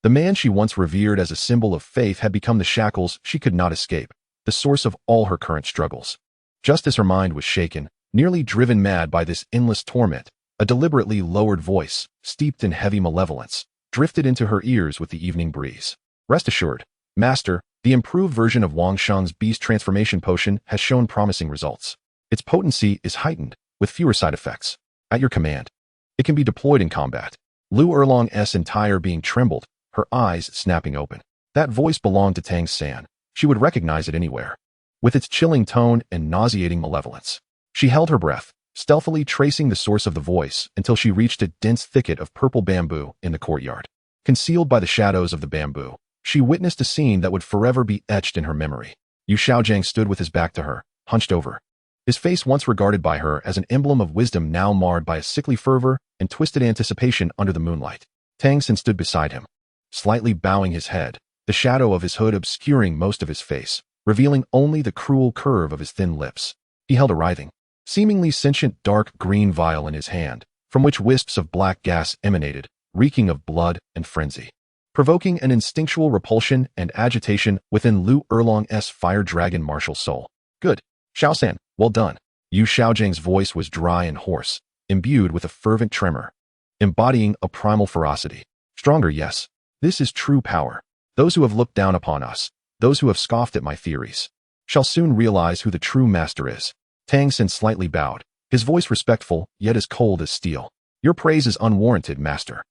A: The man she once revered as a symbol of faith had become the shackles she could not escape, the source of all her current struggles. Just as her mind was shaken, nearly driven mad by this endless torment, a deliberately lowered voice, steeped in heavy malevolence, drifted into her ears with the evening breeze. Rest assured, Master, the improved version of Wang Shang's beast transformation potion has shown promising results. Its potency is heightened, with fewer side effects. At your command, it can be deployed in combat. Lu Erlong's entire being trembled, her eyes snapping open. That voice belonged to Tang San. She would recognize it anywhere. With its chilling tone and nauseating malevolence, She held her breath, stealthily tracing the source of the voice until she reached a dense thicket of purple bamboo in the courtyard. Concealed by the shadows of the bamboo, she witnessed a scene that would forever be etched in her memory. Yu Xiaojiang stood with his back to her, hunched over. His face, once regarded by her as an emblem of wisdom, now marred by a sickly fervor and twisted anticipation under the moonlight. Tang San stood beside him, slightly bowing his head, the shadow of his hood obscuring most of his face, revealing only the cruel curve of his thin lips. He held a writhing, seemingly sentient dark green vial in his hand, from which wisps of black gas emanated, reeking of blood and frenzy, provoking an instinctual repulsion and agitation within Lu Erlong's fire dragon martial soul. Good. Xiao San, well done. Yu Xiaojiang's voice was dry and hoarse, imbued with a fervent tremor, embodying a primal ferocity. Stronger, yes. This is true power. Those who have looked down upon us, those who have scoffed at my theories, shall soon realize who the true master is. Tang San slightly bowed, his voice respectful, yet as cold as steel. Your praise is unwarranted, master.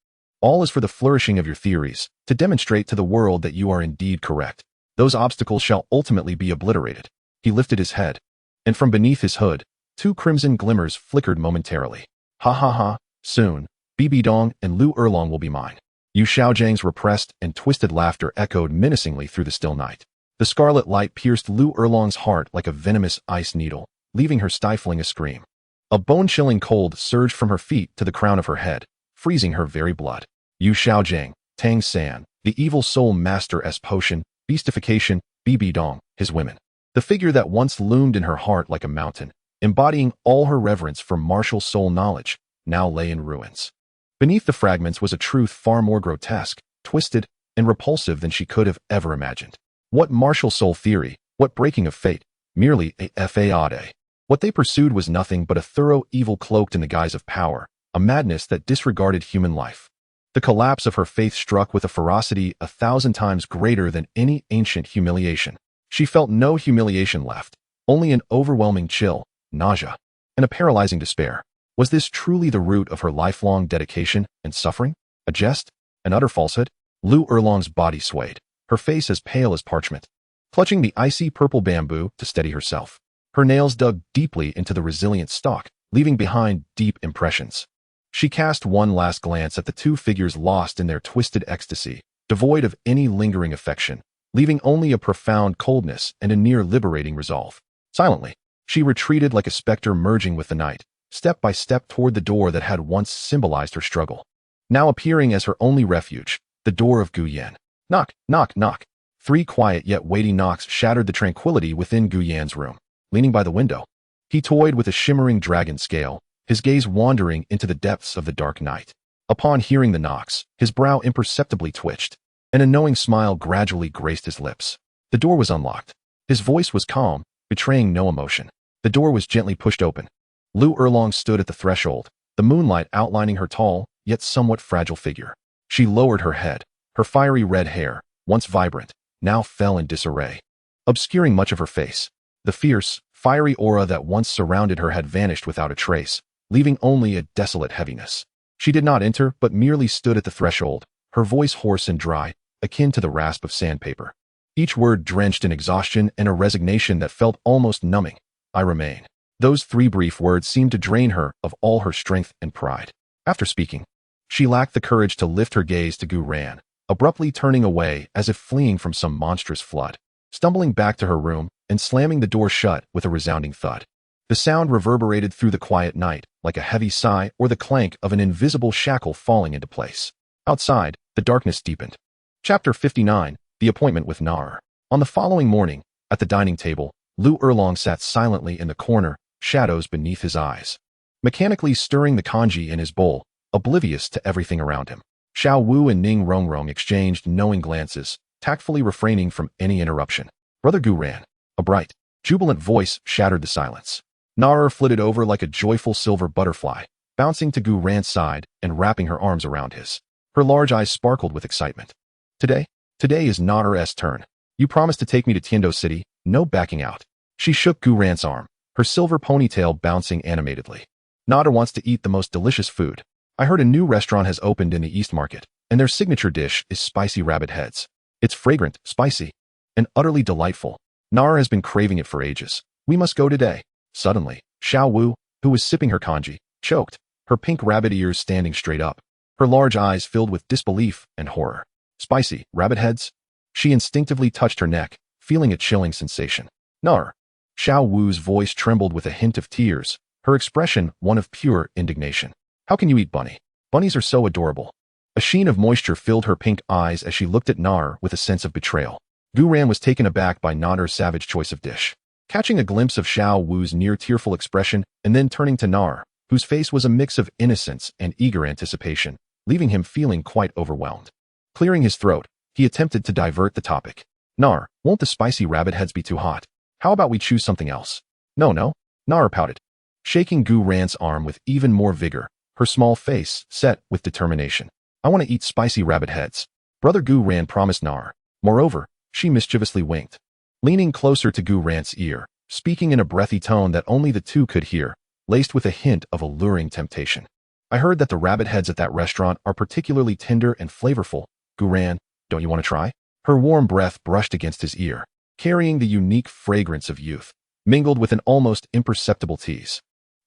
A: All is for the flourishing of your theories, to demonstrate to the world that you are indeed correct. Those obstacles shall ultimately be obliterated. He lifted his head, and from beneath his hood, 2 crimson glimmers flickered momentarily. Ha ha ha, soon, Bibi Dong and Lu Erlong will be mine. Yu Xiaojiang's repressed and twisted laughter echoed menacingly through the still night. The scarlet light pierced Lu Erlong's heart like a venomous ice needle, leaving her stifling a scream. A bone-chilling cold surged from her feet to the crown of her head, freezing her very blood. Yu Xiaojiang, Tang San, the evil soul master's potion, beastification, Bibi Dong, his women. The figure that once loomed in her heart like a mountain, embodying all her reverence for martial soul knowledge, now lay in ruins. Beneath the fragments was a truth far more grotesque, twisted, and repulsive than she could have ever imagined. What martial soul theory, what breaking of fate, merely a fade. What they pursued was nothing but a thorough evil cloaked in the guise of power, a madness that disregarded human life. The collapse of her faith struck with a ferocity 1,000 times greater than any ancient humiliation. She felt no humiliation left, only an overwhelming chill, nausea, and a paralyzing despair. Was this truly the root of her lifelong dedication and suffering? A jest? An utter falsehood? Lu Erlong's body swayed, her face as pale as parchment, clutching the icy purple bamboo to steady herself. Her nails dug deeply into the resilient stalk, leaving behind deep impressions. She cast one last glance at the 2 figures lost in their twisted ecstasy, devoid of any lingering affection, leaving only a profound coldness and a near liberating resolve. Silently, she retreated like a specter merging with the night, step by step toward the door that had once symbolized her struggle, now appearing as her only refuge, the door of Gu Yuena. Knock, knock, knock. 3 quiet yet weighty knocks shattered the tranquility within Gu Yuena's room. Leaning by the window, he toyed with a shimmering dragon scale, his gaze wandering into the depths of the dark night. Upon hearing the knocks, his brow imperceptibly twitched, and a knowing smile gradually graced his lips. The door was unlocked. His voice was calm, betraying no emotion. The door was gently pushed open. Lu Erlong stood at the threshold, the moonlight outlining her tall, yet somewhat fragile figure. She lowered her head. Her fiery red hair, once vibrant, now fell in disarray, obscuring much of her face. The fierce, fiery aura that once surrounded her had vanished without a trace, leaving only a desolate heaviness. She did not enter, but merely stood at the threshold, her voice hoarse and dry, akin to the rasp of sandpaper. Each word drenched in exhaustion and a resignation that felt almost numbing. I remain. Those 3 brief words seemed to drain her of all her strength and pride. After speaking, she lacked the courage to lift her gaze to Gu Yuena, abruptly turning away as if fleeing from some monstrous flood, stumbling back to her room and slamming the door shut with a resounding thud. The sound reverberated through the quiet night, like a heavy sigh or the clank of an invisible shackle falling into place. Outside, the darkness deepened. Chapter 59, The Appointment with Nar. On the following morning, at the dining table, Lu Erlong sat silently in the corner, shadows beneath his eyes, mechanically stirring the congee in his bowl, oblivious to everything around him. Xiao Wu and Ning Rongrong exchanged knowing glances, tactfully refraining from any interruption. Brother Gu ran. A bright, jubilant voice shattered the silence. Nar flitted over like a joyful silver butterfly, bouncing to Gu Yuena's side and wrapping her arms around his. Her large eyes sparkled with excitement. Today is Nar's turn. You promised to take me to Tiando City, no backing out. She shook Gu Yuena's arm, her silver ponytail bouncing animatedly. Nar wants to eat the most delicious food. I heard a new restaurant has opened in the East Market, and their signature dish is spicy rabbit heads. It's fragrant, spicy, and utterly delightful. Nar has been craving it for ages. We must go today. Suddenly, Xiao Wu, who was sipping her kanji, choked, her pink rabbit ears standing straight up, her large eyes filled with disbelief and horror. Spicy rabbit heads? She instinctively touched her neck, feeling a chilling sensation. Nar. Xiao Wu's voice trembled with a hint of tears, her expression one of pure indignation. How can you eat bunny? Bunnies are so adorable. A sheen of moisture filled her pink eyes as she looked at Nar with a sense of betrayal. Gu Ran was taken aback by Nar's savage choice of dish. Catching a glimpse of Xiao Wu's near-tearful expression and then turning to Nar, whose face was a mix of innocence and eager anticipation, leaving him feeling quite overwhelmed. Clearing his throat, he attempted to divert the topic. Nar, won't the spicy rabbit heads be too hot? How about we choose something else? No. Nar pouted, shaking Gu Ran's arm with even more vigor, her small face set with determination. I want to eat spicy rabbit heads. Brother Gu Ran promised Nar. Moreover, she mischievously winked. Leaning closer to Gu Ran's ear, speaking in a breathy tone that only the two could hear, laced with a hint of alluring temptation. I heard that the rabbit heads at that restaurant are particularly tender and flavorful. Gu Ran, don't you want to try? Her warm breath brushed against his ear, carrying the unique fragrance of youth, mingled with an almost imperceptible tease.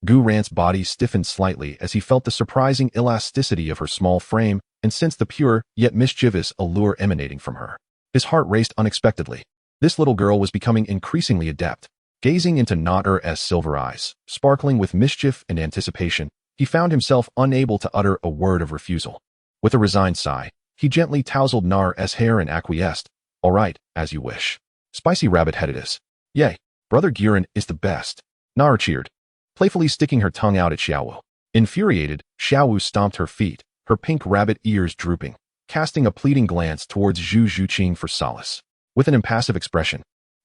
A: Gu Ran's body stiffened slightly as he felt the surprising elasticity of her small frame and sensed the pure, yet mischievous allure emanating from her. His heart raced unexpectedly. This little girl was becoming increasingly adept. Gazing into Nar's silver eyes, sparkling with mischief and anticipation, he found himself unable to utter a word of refusal. With a resigned sigh, he gently tousled Nar's hair and acquiesced. All right, as you wish. Spicy rabbit head it is. Yay, Brother Guren is the best. Nar cheered, playfully sticking her tongue out at Xiaowu. Infuriated, Xiaowu stomped her feet, her pink rabbit ears drooping, casting a pleading glance towards Zhu Zhuqing for solace. With an impassive expression,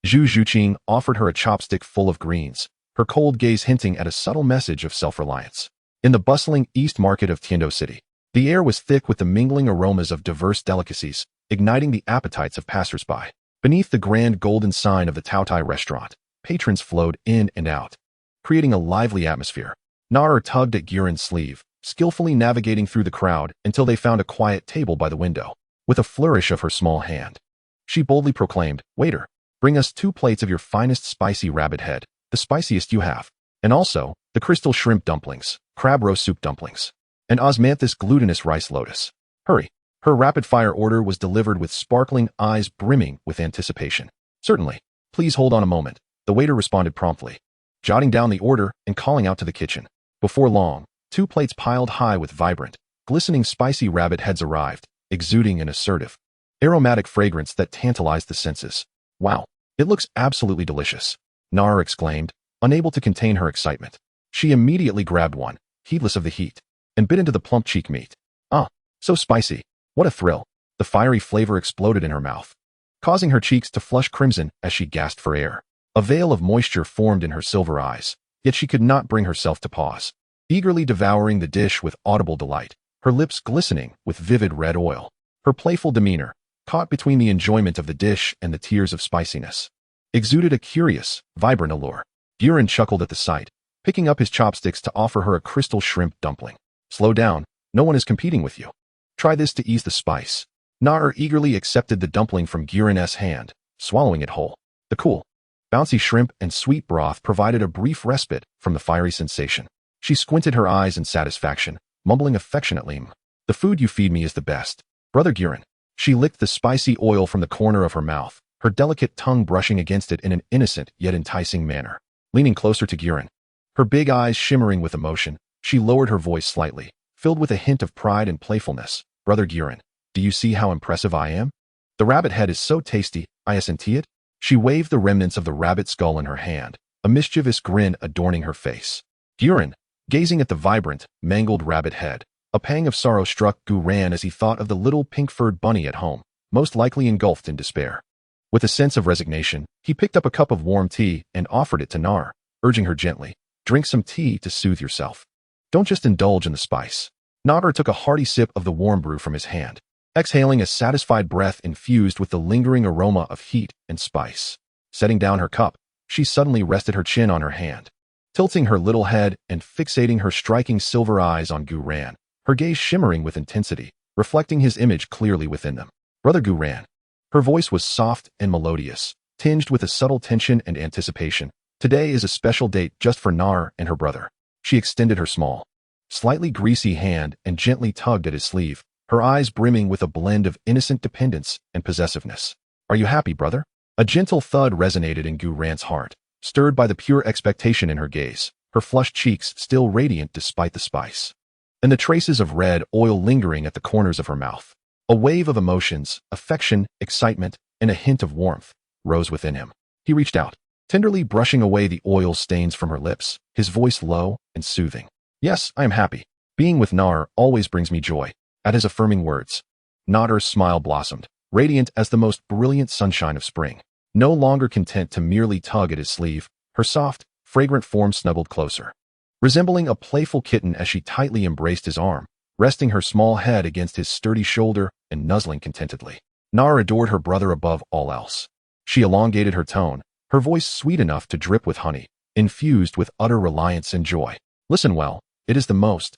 A: Zhu Zhuqing offered her a chopstick full of greens, her cold gaze hinting at a subtle message of self-reliance. In the bustling East Market of Tiando City, the air was thick with the mingling aromas of diverse delicacies, igniting the appetites of passers-by. Beneath the grand golden sign of the Taotai restaurant, patrons flowed in and out, creating a lively atmosphere. Nar tugged at Guren's sleeve, skillfully navigating through the crowd until they found a quiet table by the window. With a flourish of her small hand, she boldly proclaimed, "Waiter, bring us 2 plates of your finest spicy rabbit head, the spiciest you have, and also the crystal shrimp dumplings, crab roast soup dumplings, and osmanthus glutinous rice lotus. Hurry." Her rapid-fire order was delivered with sparkling eyes brimming with anticipation. "Certainly. Please hold on a moment," the waiter responded promptly, jotting down the order and calling out to the kitchen. Before long, 2 plates piled high with vibrant, glistening spicy rabbit heads arrived, exuding an assertive, aromatic fragrance that tantalized the senses. "Wow, it looks absolutely delicious," Nar exclaimed, unable to contain her excitement. She immediately grabbed one, heedless of the heat, and bit into the plump cheek meat. Ah, so spicy. What a thrill. The fiery flavor exploded in her mouth, causing her cheeks to flush crimson as she gasped for air. A veil of moisture formed in her silver eyes, yet she could not bring herself to pause. Eagerly devouring the dish with audible delight, her lips glistening with vivid red oil. Her playful demeanor, caught between the enjoyment of the dish and the tears of spiciness, exuded a curious, vibrant allure. Guren chuckled at the sight, picking up his chopsticks to offer her a crystal shrimp dumpling. "Slow down, no one is competing with you. Try this to ease the spice." Nar eagerly accepted the dumpling from Guren's hand, swallowing it whole. The cool, bouncy shrimp and sweet broth provided a brief respite from the fiery sensation. She squinted her eyes in satisfaction, mumbling affectionately, "The food you feed me is the best, Brother Guren." She licked the spicy oil from the corner of her mouth, her delicate tongue brushing against it in an innocent yet enticing manner. Leaning closer to Guren, her big eyes shimmering with emotion, she lowered her voice slightly, filled with a hint of pride and playfulness. "Brother Guren, do you see how impressive I am? The rabbit head is so tasty, I assent it." She waved the remnants of the rabbit skull in her hand, a mischievous grin adorning her face. Guren, gazing at the vibrant, mangled rabbit head, a pang of sorrow struck Gu Ran as he thought of the little pink-furred bunny at home, most likely engulfed in despair. With a sense of resignation, he picked up a cup of warm tea and offered it to Nar, urging her gently, "Drink some tea to soothe yourself. Don't just indulge in the spice." Nar took a hearty sip of the warm brew from his hand, exhaling a satisfied breath infused with the lingering aroma of heat and spice. Setting down her cup, she suddenly rested her chin on her hand, tilting her little head and fixating her striking silver eyes on Gu Ran, her gaze shimmering with intensity, reflecting his image clearly within them. "Brother Gu Ran." Her voice was soft and melodious, tinged with a subtle tension and anticipation, Today is a special date just for Nar and her brother. She extended her small, slightly greasy hand and gently tugged at his sleeve, her eyes brimming with a blend of innocent dependence and possessiveness. Are you happy, brother? A gentle thud resonated in Gu Yuena's heart, stirred by the pure expectation in her gaze, her flushed cheeks still radiant despite the spice, and the traces of red oil lingering at the corners of her mouth. A wave of emotions, affection, excitement, and a hint of warmth rose within him. He reached out, tenderly brushing away the oil stains from her lips, his voice low and soothing. Yes, I am happy. Being with Nar always brings me joy. At his affirming words, Nar's smile blossomed, radiant as the most brilliant sunshine of spring. No longer content to merely tug at his sleeve, her soft, fragrant form snuggled closer, resembling a playful kitten as she tightly embraced his arm, resting her small head against his sturdy shoulder and nuzzling contentedly. Nar adored her brother above all else. She elongated her tone, her voice sweet enough to drip with honey, infused with utter reliance and joy. Listen well, it is the most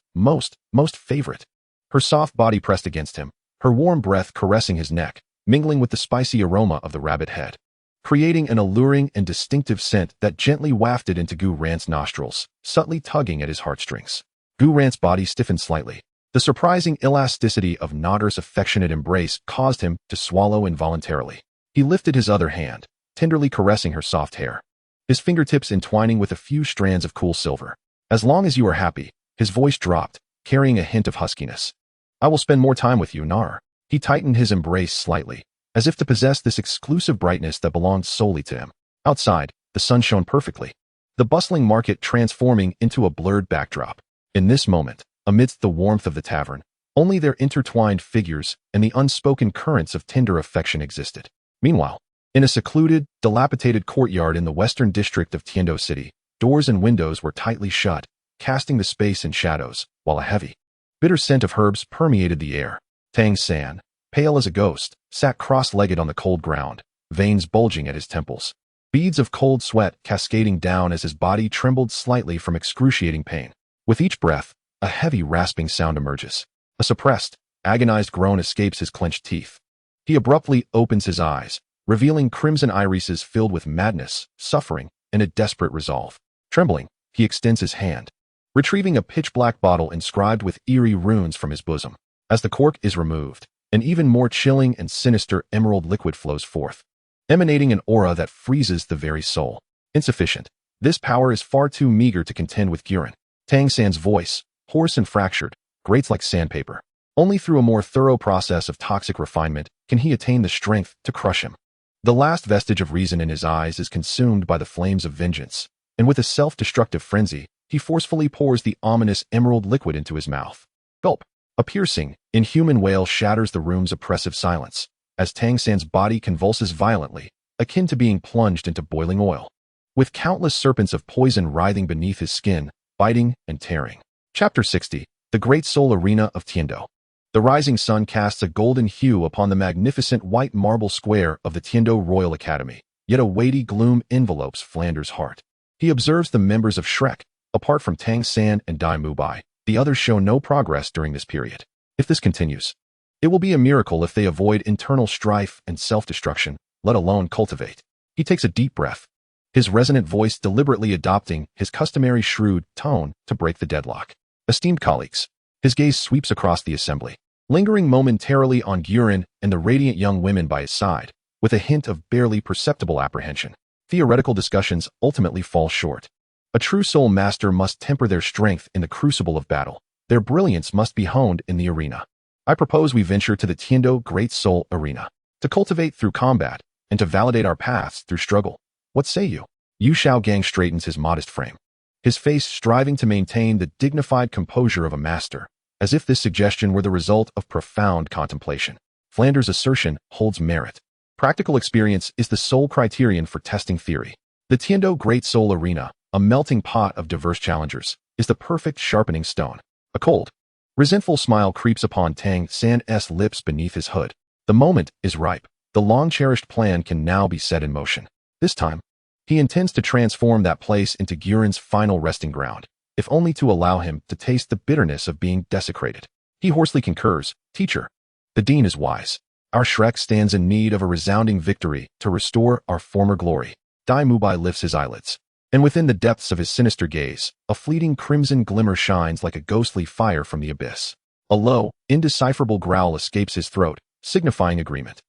A: favorite. Her soft body pressed against him, her warm breath caressing his neck, mingling with the spicy aroma of the rabbit head, creating an alluring and distinctive scent that gently wafted into Gu Yuena's nostrils, subtly tugging at his heartstrings. Gu Yuena's body stiffened slightly. The surprising elasticity of Nar's affectionate embrace caused him to swallow involuntarily. He lifted his other hand, tenderly caressing her soft hair, his fingertips entwining with a few strands of cool silver. As long as you are happy, his voice dropped, carrying a hint of huskiness. I will spend more time with you, Nar. He tightened his embrace slightly, as if to possess this exclusive brightness that belonged solely to him. Outside, the sun shone perfectly, the bustling market transforming into a blurred backdrop. In this moment, amidst the warmth of the tavern, only their intertwined figures and the unspoken currents of tender affection existed. Meanwhile, in a secluded, dilapidated courtyard in the western district of Tiando City, doors and windows were tightly shut, casting the space in shadows, while a heavy, bitter scent of herbs permeated the air. Tang San, pale as a ghost, sat cross-legged on the cold ground, veins bulging at his temples, beads of cold sweat cascading down as his body trembled slightly from excruciating pain. With each breath, a heavy rasping sound emerges. A suppressed, agonized groan escapes his clenched teeth. He abruptly opens his eyes, revealing crimson irises filled with madness, suffering, and a desperate resolve. Trembling, he extends his hand, retrieving a pitch-black bottle inscribed with eerie runes from his bosom. As the cork is removed, an even more chilling and sinister emerald liquid flows forth, emanating an aura that freezes the very soul. Insufficient. This power is far too meager to contend with Gu Yuena. Tang San's voice, hoarse and fractured, grates like sandpaper. Only through a more thorough process of toxic refinement can he attain the strength to crush him. The last vestige of reason in his eyes is consumed by the flames of vengeance, and with a self-destructive frenzy, he forcefully pours the ominous emerald liquid into his mouth. Gulp. A piercing, inhuman wail shatters the room's oppressive silence, as Tang San's body convulses violently, akin to being plunged into boiling oil, with countless serpents of poison writhing beneath his skin, biting and tearing. Chapter 60. The Great Soul Arena of Tiando. The rising sun casts a golden hue upon the magnificent white marble square of the Tiando Royal Academy, yet a weighty gloom envelopes Flanders' heart. He observes the members of Shrek. Apart from Tang San and Dai Mubai, the others show no progress during this period. If this continues, it will be a miracle if they avoid internal strife and self-destruction, let alone cultivate. He takes a deep breath, his resonant voice deliberately adopting his customary shrewd tone to break the deadlock. Esteemed colleagues, his gaze sweeps across the assembly, lingering momentarily on Gu Yuena and the radiant young women by his side, with a hint of barely perceptible apprehension. Theoretical discussions ultimately fall short. A true soul master must temper their strength in the crucible of battle. Their brilliance must be honed in the arena. I propose we venture to the Tiando Great Soul Arena, to cultivate through combat, and to validate our paths through struggle. What say you? Yu Shaogang straightens his modest frame, his face striving to maintain the dignified composure of a master, as if this suggestion were the result of profound contemplation. Flanders' assertion holds merit. Practical experience is the sole criterion for testing theory. The Tiando Great Soul Arena, a melting pot of diverse challengers, is the perfect sharpening stone. A cold, resentful smile creeps upon Tang San's lips beneath his hood. The moment is ripe. The long-cherished plan can now be set in motion. This time, he intends to transform that place into Gu Yuena's final resting ground, if only to allow him to taste the bitterness of being desecrated. He hoarsely concurs, "Teacher, the dean is wise. Our Shrek stands in need of a resounding victory to restore our former glory." Dai Mubai lifts his eyelids, And within the depths of his sinister gaze, a fleeting crimson glimmer shines like a ghostly fire from the abyss. A low, indecipherable growl escapes his throat, signifying agreement.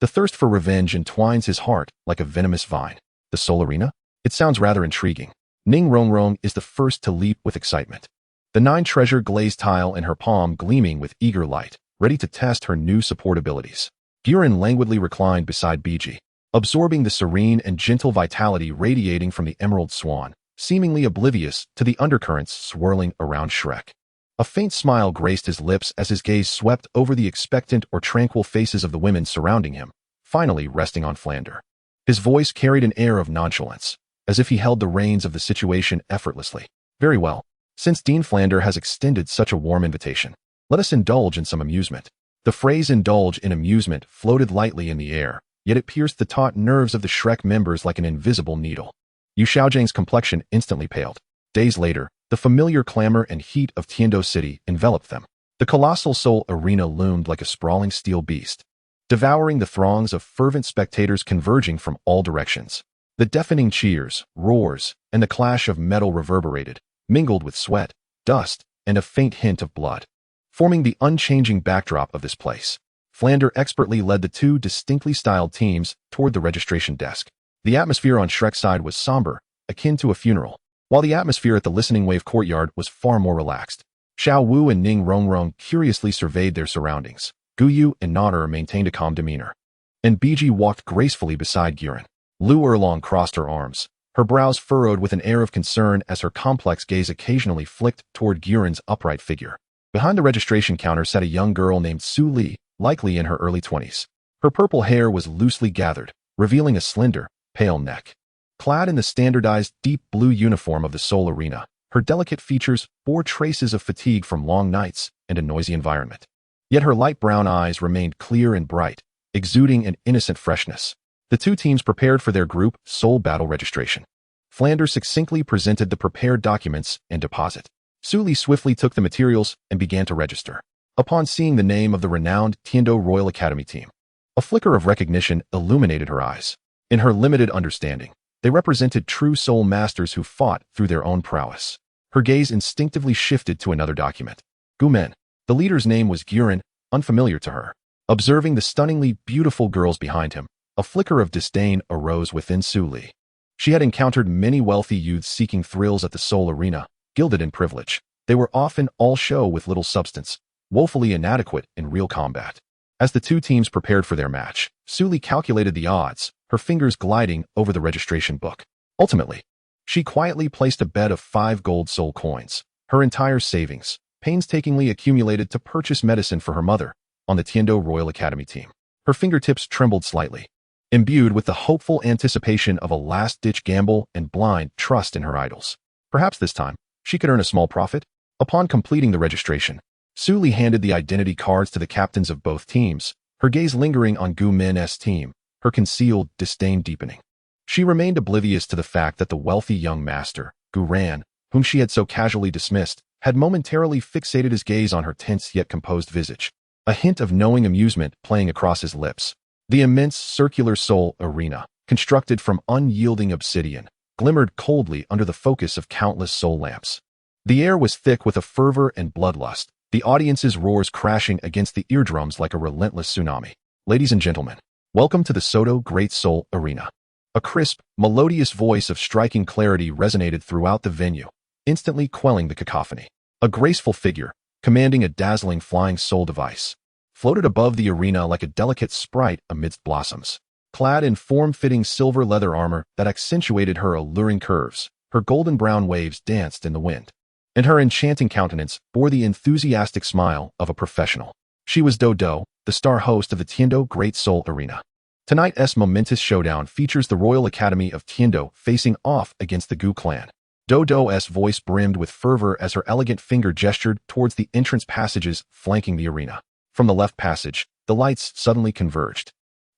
A: The thirst for revenge entwines his heart like a venomous vine. The Soul Arena? It sounds rather intriguing. Ning Rongrong is the first to leap with excitement. The 9-treasure glazed tile in her palm gleaming with eager light, ready to test her new support abilities. Guren languidly reclined beside Biji, absorbing the serene and gentle vitality radiating from the emerald swan, seemingly oblivious to the undercurrents swirling around Shrek. A faint smile graced his lips as his gaze swept over the expectant or tranquil faces of the women surrounding him, finally resting on Flander. His voice carried an air of nonchalance, as if he held the reins of the situation effortlessly. Very well. Since Dean Flander has extended such a warm invitation, let us indulge in some amusement. The phrase indulge in amusement floated lightly in the air, yet it pierced the taut nerves of the Shrek members like an invisible needle. Yu Xiaojiang's complexion instantly paled. Days later, the familiar clamor and heat of Tiando City enveloped them. The colossal Soul Arena loomed like a sprawling steel beast, devouring the throngs of fervent spectators converging from all directions. The deafening cheers, roars, and the clash of metal reverberated, mingled with sweat, dust, and a faint hint of blood, forming the unchanging backdrop of this place. Flander expertly led the two distinctly styled teams toward the registration desk. The atmosphere on Shrek's side was somber, akin to a funeral, while the atmosphere at the Listening Wave courtyard was far more relaxed. Xiao Wu and Ning Rongrong curiously surveyed their surroundings. Gu Yu and Nodder maintained a calm demeanor, and Biji walked gracefully beside Guren. Lu Erlong crossed her arms, her brows furrowed with an air of concern as her complex gaze occasionally flicked toward Guren's upright figure. Behind the registration counter sat a young girl named Su Li, likely in her early 20s. Her purple hair was loosely gathered, revealing a slender, pale neck. Clad in the standardized deep blue uniform of the Soul Arena, her delicate features bore traces of fatigue from long nights and a noisy environment. Yet her light brown eyes remained clear and bright, exuding an innocent freshness. The two teams prepared for their group Soul Battle registration. Flander succinctly presented the prepared documents and deposit. Su Li swiftly took the materials and began to register. Upon seeing the name of the renowned Tiando Royal Academy team, a flicker of recognition illuminated her eyes. In her limited understanding, they represented true soul masters who fought through their own prowess. Her gaze instinctively shifted to another document. Gumen. The leader's name was Guren, unfamiliar to her. Observing the stunningly beautiful girls behind him, a flicker of disdain arose within Su Li. She had encountered many wealthy youths seeking thrills at the Soul Arena, gilded in privilege. They were often all show with little substance, woefully inadequate in real combat. As the two teams prepared for their match, Su Li calculated the odds, her fingers gliding over the registration book. Ultimately, she quietly placed a bet of 5 gold soul coins, her entire savings, painstakingly accumulated to purchase medicine for her mother, on the Tiando Royal Academy team. Her fingertips trembled slightly, imbued with the hopeful anticipation of a last-ditch gamble and blind trust in her idols. Perhaps this time, she could earn a small profit. Upon completing the registration, Su Li handed the identity cards to the captains of both teams, her gaze lingering on Gu Men's team, her concealed disdain deepening. She remained oblivious to the fact that the wealthy young master, Gu Ran, whom she had so casually dismissed, had momentarily fixated his gaze on her tense yet composed visage, a hint of knowing amusement playing across his lips. The immense circular Soul Arena, constructed from unyielding obsidian, glimmered coldly under the focus of countless soul lamps. The air was thick with a fervor and bloodlust, the audience's roars crashing against the eardrums like a relentless tsunami. Ladies and gentlemen, welcome to the Soto Great Soul Arena. A crisp, melodious voice of striking clarity resonated throughout the venue, instantly quelling the cacophony. A graceful figure, commanding a dazzling flying soul device, floated above the arena like a delicate sprite amidst blossoms. Clad in form-fitting silver leather armor that accentuated her alluring curves, her golden brown waves danced in the wind, and her enchanting countenance bore the enthusiastic smile of a professional. She was Douluo, the star host of the Tiando Great Soul Arena. Tonight's momentous showdown features the Royal Academy of Tiando facing off against the Gu clan. Douluo's voice brimmed with fervor as her elegant finger gestured towards the entrance passages flanking the arena. From the left passage, the lights suddenly converged.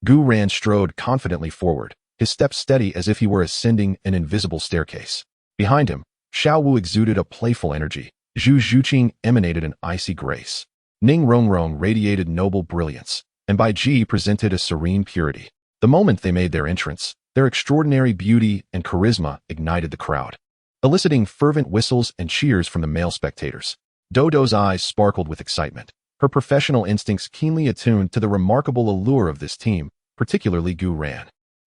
A: Gu Ran strode confidently forward, his steps steady as if he were ascending an invisible staircase. Behind him, Xiao Wu exuded a playful energy. Zhu Zhuqing emanated an icy grace. Ning Rongrong radiated noble brilliance, and Bai Ji presented a serene purity. The moment they made their entrance, Their extraordinary beauty and charisma ignited the crowd, eliciting fervent whistles and cheers from the male spectators. Dodo's eyes sparkled with excitement, her professional instincts keenly attuned to the remarkable allure of this team, particularly Gu Yuena,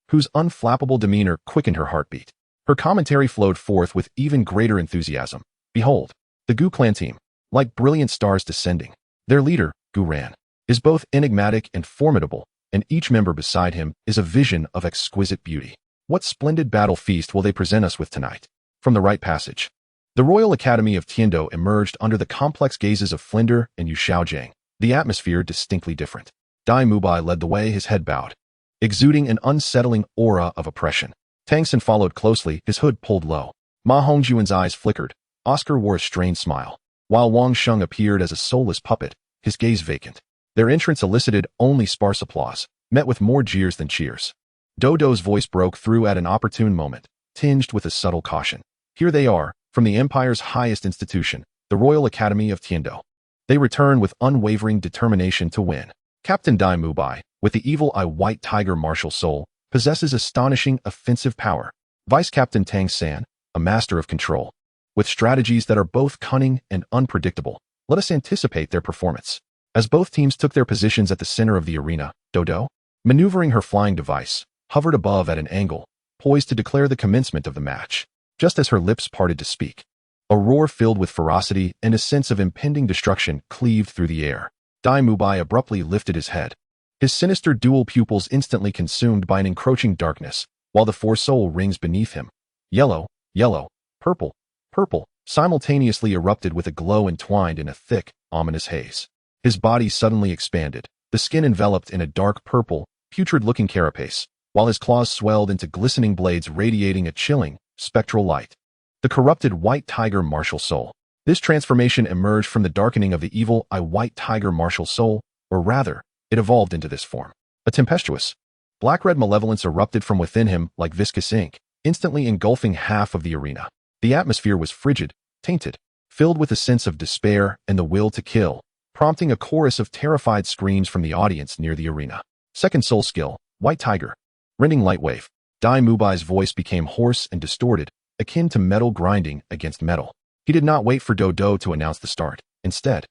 A: whose unflappable demeanor quickened her heartbeat. Her commentary flowed forth with even greater enthusiasm. Behold, the Gu clan team, like brilliant stars descending. Their leader, Gu Yuena, is both enigmatic and formidable, and each member beside him is a vision of exquisite beauty. What splendid battle feast will they present us with tonight? From the Rite Passage. The Royal Academy of Tiando emerged under the complex gazes of Flinder and Yu Shaojiang, the atmosphere distinctly different. Dai Mubai led the way, his head bowed, exuding an unsettling aura of oppression. Tang San followed closely, his hood pulled low. Ma Hongjuan's eyes flickered. Oscar wore a strained smile, while Wang Sheng appeared as a soulless puppet, his gaze vacant. Their entrance elicited only sparse applause, met with more jeers than cheers. Dodo's voice broke through at an opportune moment, tinged with a subtle caution. Here they are, from the Empire's highest institution, the Royal Academy of Tiando. They return with unwavering determination to win. Captain Dai Mubai, with the evil eye white tiger martial soul, possesses astonishing offensive power. Vice Captain Tang San, a master of control, with strategies that are both cunning and unpredictable. Let us anticipate their performance. As both teams took their positions at the center of the arena, Dodo, maneuvering her flying device, hovered above at an angle, poised to declare the commencement of the match. Just as her lips parted to speak, a roar filled with ferocity and a sense of impending destruction cleaved through the air. Dai Mubai abruptly lifted his head, his sinister dual pupils instantly consumed by an encroaching darkness, while the four soul rings beneath him, yellow, yellow, purple, purple, simultaneously erupted with a glow entwined in a thick, ominous haze. His body suddenly expanded, the skin enveloped in a dark purple, putrid-looking carapace, while his claws swelled into glistening blades radiating a chilling, spectral light. The corrupted white tiger martial soul. This transformation emerged from the darkening of the evil eye white tiger martial soul, or rather, it evolved into this form. A tempestuous, black-red malevolence erupted from within him like viscous ink, instantly engulfing half of the arena. The atmosphere was frigid, tainted, filled with a sense of despair and the will to kill, prompting a chorus of terrified screams from the audience near the arena. Second soul skill, White Tiger. Rending light wave. Dai Mubai's voice became hoarse and distorted, akin to metal grinding against metal. He did not wait for Dodo to announce the start. Instead,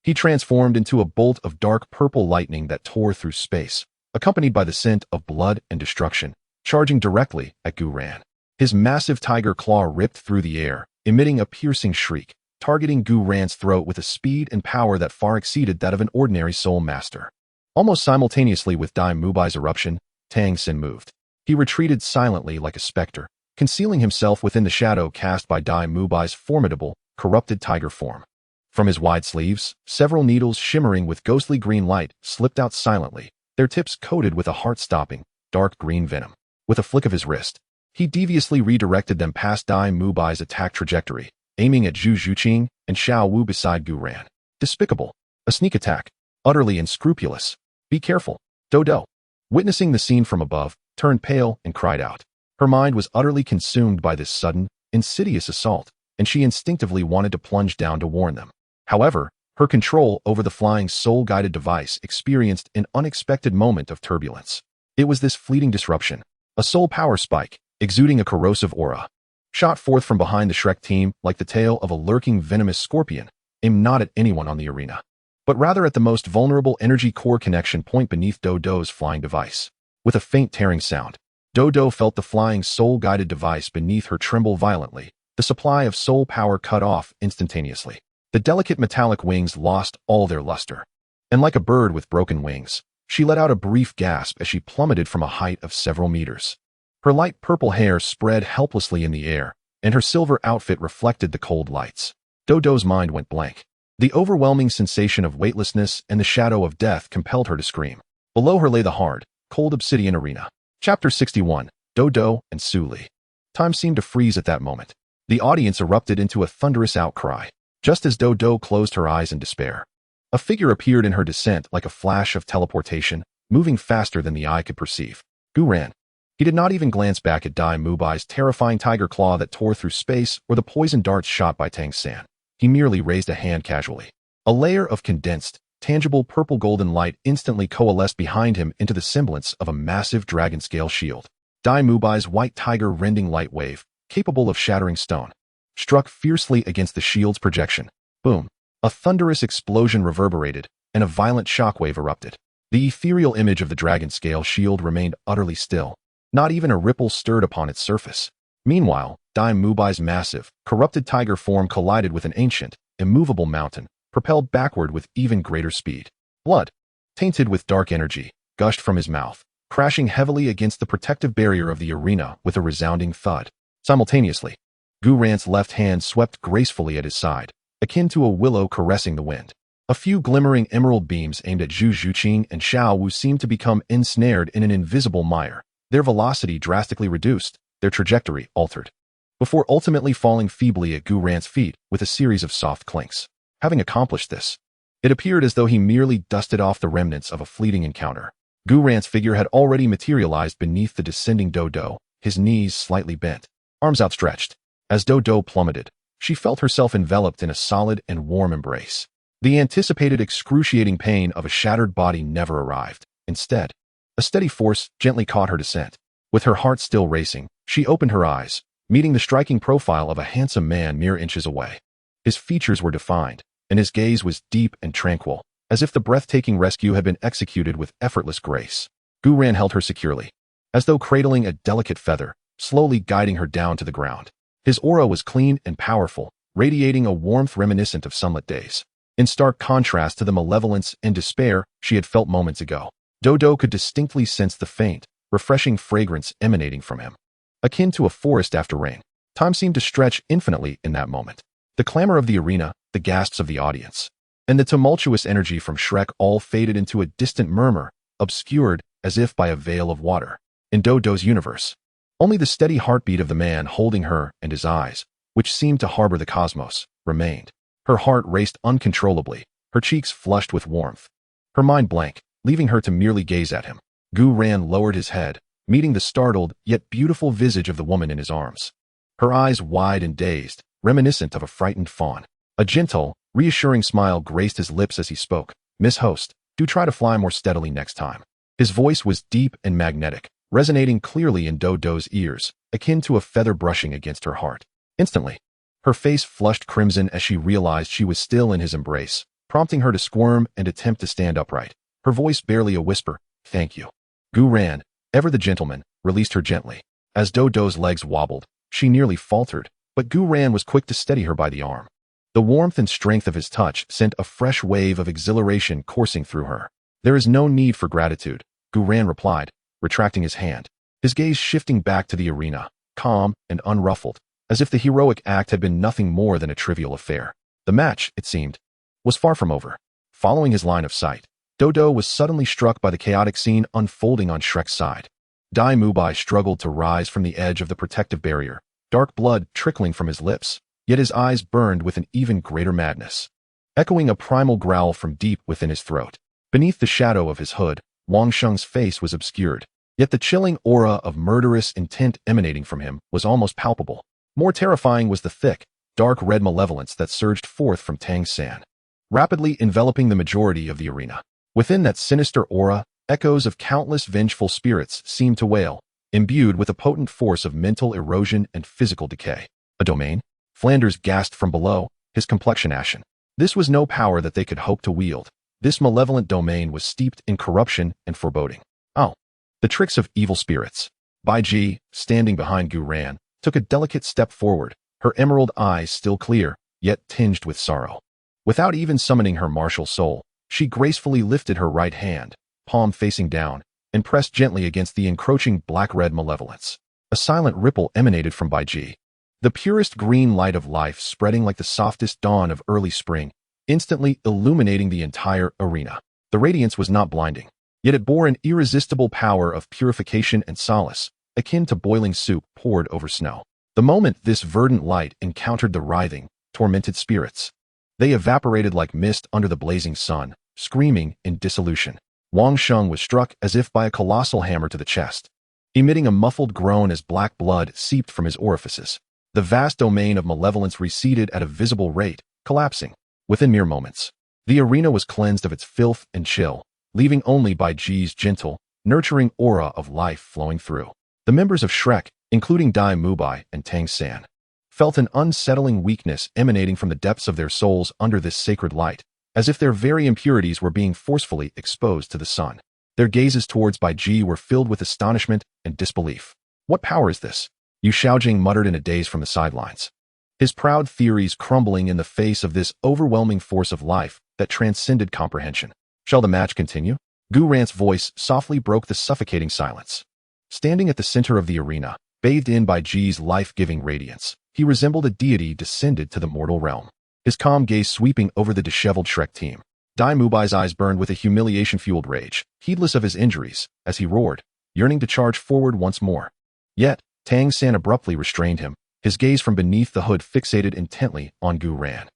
A: he transformed into a bolt of dark purple lightning that tore through space, accompanied by the scent of blood and destruction, charging directly at Gu Yuena. His massive tiger claw ripped through the air, emitting a piercing shriek, targeting Gu Yuena's throat with a speed and power that far exceeded that of an ordinary soul master. Almost simultaneously with Dai Mubai's eruption, Tang San moved. He retreated silently like a specter, concealing himself within the shadow cast by Dai Mubai's formidable, corrupted tiger form. From his wide sleeves, several needles shimmering with ghostly green light slipped out silently, their tips coated with a heart-stopping, dark green venom. With a flick of his wrist, he deviously redirected them past Dai Mubai's attack trajectory, aiming at Zhu Zhuqing and Xiao Wu beside Gu Yuena. Despicable. A sneak attack. Utterly unscrupulous. Be careful. Dodo, witnessing the scene from above, turned pale and cried out. Her mind was utterly consumed by this sudden, insidious assault, and she instinctively wanted to plunge down to warn them. However, her control over the flying soul-guided device experienced an unexpected moment of turbulence. It was this fleeting disruption, a soul power spike, exuding a corrosive aura, shot forth from behind the Shrek team like the tail of a lurking venomous scorpion, aimed not at anyone on the arena, but rather at the most vulnerable energy core connection point beneath Dodo's flying device. With a faint tearing sound, Dodo felt the flying soul-guided device beneath her tremble violently, the supply of soul power cut off instantaneously. The delicate metallic wings lost all their luster, and like a bird with broken wings, she let out a brief gasp as she plummeted from a height of several meters. Her light purple hair spread helplessly in the air, and her silver outfit reflected the cold lights. Dodo's mind went blank. The overwhelming sensation of weightlessness and the shadow of death compelled her to scream. Below her lay the hard, cold obsidian arena. Chapter 61, Dodo and Su Li. Time seemed to freeze at that moment. The audience erupted into a thunderous outcry. Just as Dodo closed her eyes in despair, a figure appeared in her descent like a flash of teleportation, moving faster than the eye could perceive. Gu ran. He did not even glance back at Dai Mubai's terrifying tiger claw that tore through space or the poison darts shot by Tang San. He merely raised a hand casually. A layer of condensed, tangible purple-golden light instantly coalesced behind him into the semblance of a massive dragon-scale shield. Dai Mubai's white tiger rending light wave, capable of shattering stone, struck fiercely against the shield's projection. Boom! A thunderous explosion reverberated, and a violent shockwave erupted. The ethereal image of the dragon scale shield remained utterly still. Not even a ripple stirred upon its surface. Meanwhile, Dai Mubai's massive, corrupted tiger form collided with an ancient, immovable mountain, propelled backward with even greater speed. Blood, tainted with dark energy, gushed from his mouth, crashing heavily against the protective barrier of the arena with a resounding thud. Simultaneously, Gu Yuena's left hand swept gracefully at his side, akin to a willow caressing the wind. A few glimmering emerald beams aimed at Zhu Zhuqing and Xiao Wu seemed to become ensnared in an invisible mire, their velocity drastically reduced, their trajectory altered, before ultimately falling feebly at Gu Yuena's feet with a series of soft clinks. Having accomplished this, it appeared as though he merely dusted off the remnants of a fleeting encounter. Gu Yuena's figure had already materialized beneath the descending Douluo, his knees slightly bent, arms outstretched. As Douluo plummeted, she felt herself enveloped in a solid and warm embrace. The anticipated excruciating pain of a shattered body never arrived. Instead, a steady force gently caught her descent. With her heart still racing, she opened her eyes, meeting the striking profile of a handsome man mere inches away. His features were defined, and his gaze was deep and tranquil, as if the breathtaking rescue had been executed with effortless grace. Gu Yuena held her securely, as though cradling a delicate feather, slowly guiding her down to the ground. His aura was clean and powerful, radiating a warmth reminiscent of sunlit days, in stark contrast to the malevolence and despair she had felt moments ago. Douluo could distinctly sense the faint, refreshing fragrance emanating from him. Akin to a forest after rain, time seemed to stretch infinitely in that moment. The clamor of the arena, the gasps of the audience, and the tumultuous energy from Shrek all faded into a distant murmur, obscured as if by a veil of water. In Douluo's universe, only the steady heartbeat of the man holding her and his eyes, which seemed to harbor the cosmos, remained. Her heart raced uncontrollably, her cheeks flushed with warmth, her mind blank, leaving her to merely gaze at him. Gu Yuena lowered his head, meeting the startled yet beautiful visage of the woman in his arms. Her eyes wide and dazed, reminiscent of a frightened fawn. A gentle, reassuring smile graced his lips as he spoke. "Miss Host, do try to fly more steadily next time." His voice was deep and magnetic, resonating clearly in Douluo's ears, akin to a feather brushing against her heart. Instantly, her face flushed crimson as she realized she was still in his embrace, prompting her to squirm and attempt to stand upright. Her voice barely a whisper. "Thank you." Gu Yuena, ever the gentleman, released her gently. As Douluo's legs wobbled, she nearly faltered, but Gu Yuena was quick to steady her by the arm. The warmth and strength of his touch sent a fresh wave of exhilaration coursing through her. "There is no need for gratitude," Gu Yuena replied, retracting his hand, his gaze shifting back to the arena, calm and unruffled, as if the heroic act had been nothing more than a trivial affair. The match, it seemed, was far from over. Following his line of sight, Douluo was suddenly struck by the chaotic scene unfolding on Shrek's side. Dai Mubai struggled to rise from the edge of the protective barrier, dark blood trickling from his lips, yet his eyes burned with an even greater madness, echoing a primal growl from deep within his throat. Beneath the shadow of his hood, Wang Sheng's face was obscured, yet the chilling aura of murderous intent emanating from him was almost palpable. More terrifying was the thick, dark red malevolence that surged forth from Tang San, rapidly enveloping the majority of the arena. Within that sinister aura, echoes of countless vengeful spirits seemed to wail, imbued with a potent force of mental erosion and physical decay. A domain? Flanders gasped from below, his complexion ashen. This was no power that they could hope to wield. This malevolent domain was steeped in corruption and foreboding. Oh, the tricks of evil spirits. Bai Ji, standing behind Gu Yuena, took a delicate step forward, her emerald eyes still clear, yet tinged with sorrow. Without even summoning her martial soul, she gracefully lifted her right hand, palm facing down, and pressed gently against the encroaching black-red malevolence. A silent ripple emanated from Bai Ji, the purest green light of life spreading like the softest dawn of early spring, instantly illuminating the entire arena. The radiance was not blinding, yet it bore an irresistible power of purification and solace, akin to boiling soup poured over snow. The moment this verdant light encountered the writhing, tormented spirits, they evaporated like mist under the blazing sun, screaming in dissolution. Wang Sheng was struck as if by a colossal hammer to the chest, emitting a muffled groan as black blood seeped from his orifices. The vast domain of malevolence receded at a visible rate, collapsing. Within mere moments, the arena was cleansed of its filth and chill, leaving only Bai Ji's gentle, nurturing aura of life flowing through. The members of Shrek, including Dai Mubai and Tang San, felt an unsettling weakness emanating from the depths of their souls under this sacred light, as if their very impurities were being forcefully exposed to the sun. Their gazes towards Bai Ji were filled with astonishment and disbelief. What power is this? Yu Xiaojing muttered in a daze from the sidelines, his proud theories crumbling in the face of this overwhelming force of life that transcended comprehension. Shall the match continue? Gu Ran's voice softly broke the suffocating silence. Standing at the center of the arena, bathed in by Ji's life-giving radiance, he resembled a deity descended to the mortal realm, his calm gaze sweeping over the disheveled Shrek team. Dai Mubai's eyes burned with a humiliation-fueled rage, heedless of his injuries, as he roared, yearning to charge forward once more. Yet, Tang San abruptly restrained him, his gaze from beneath the hood fixated intently on Gu Ran.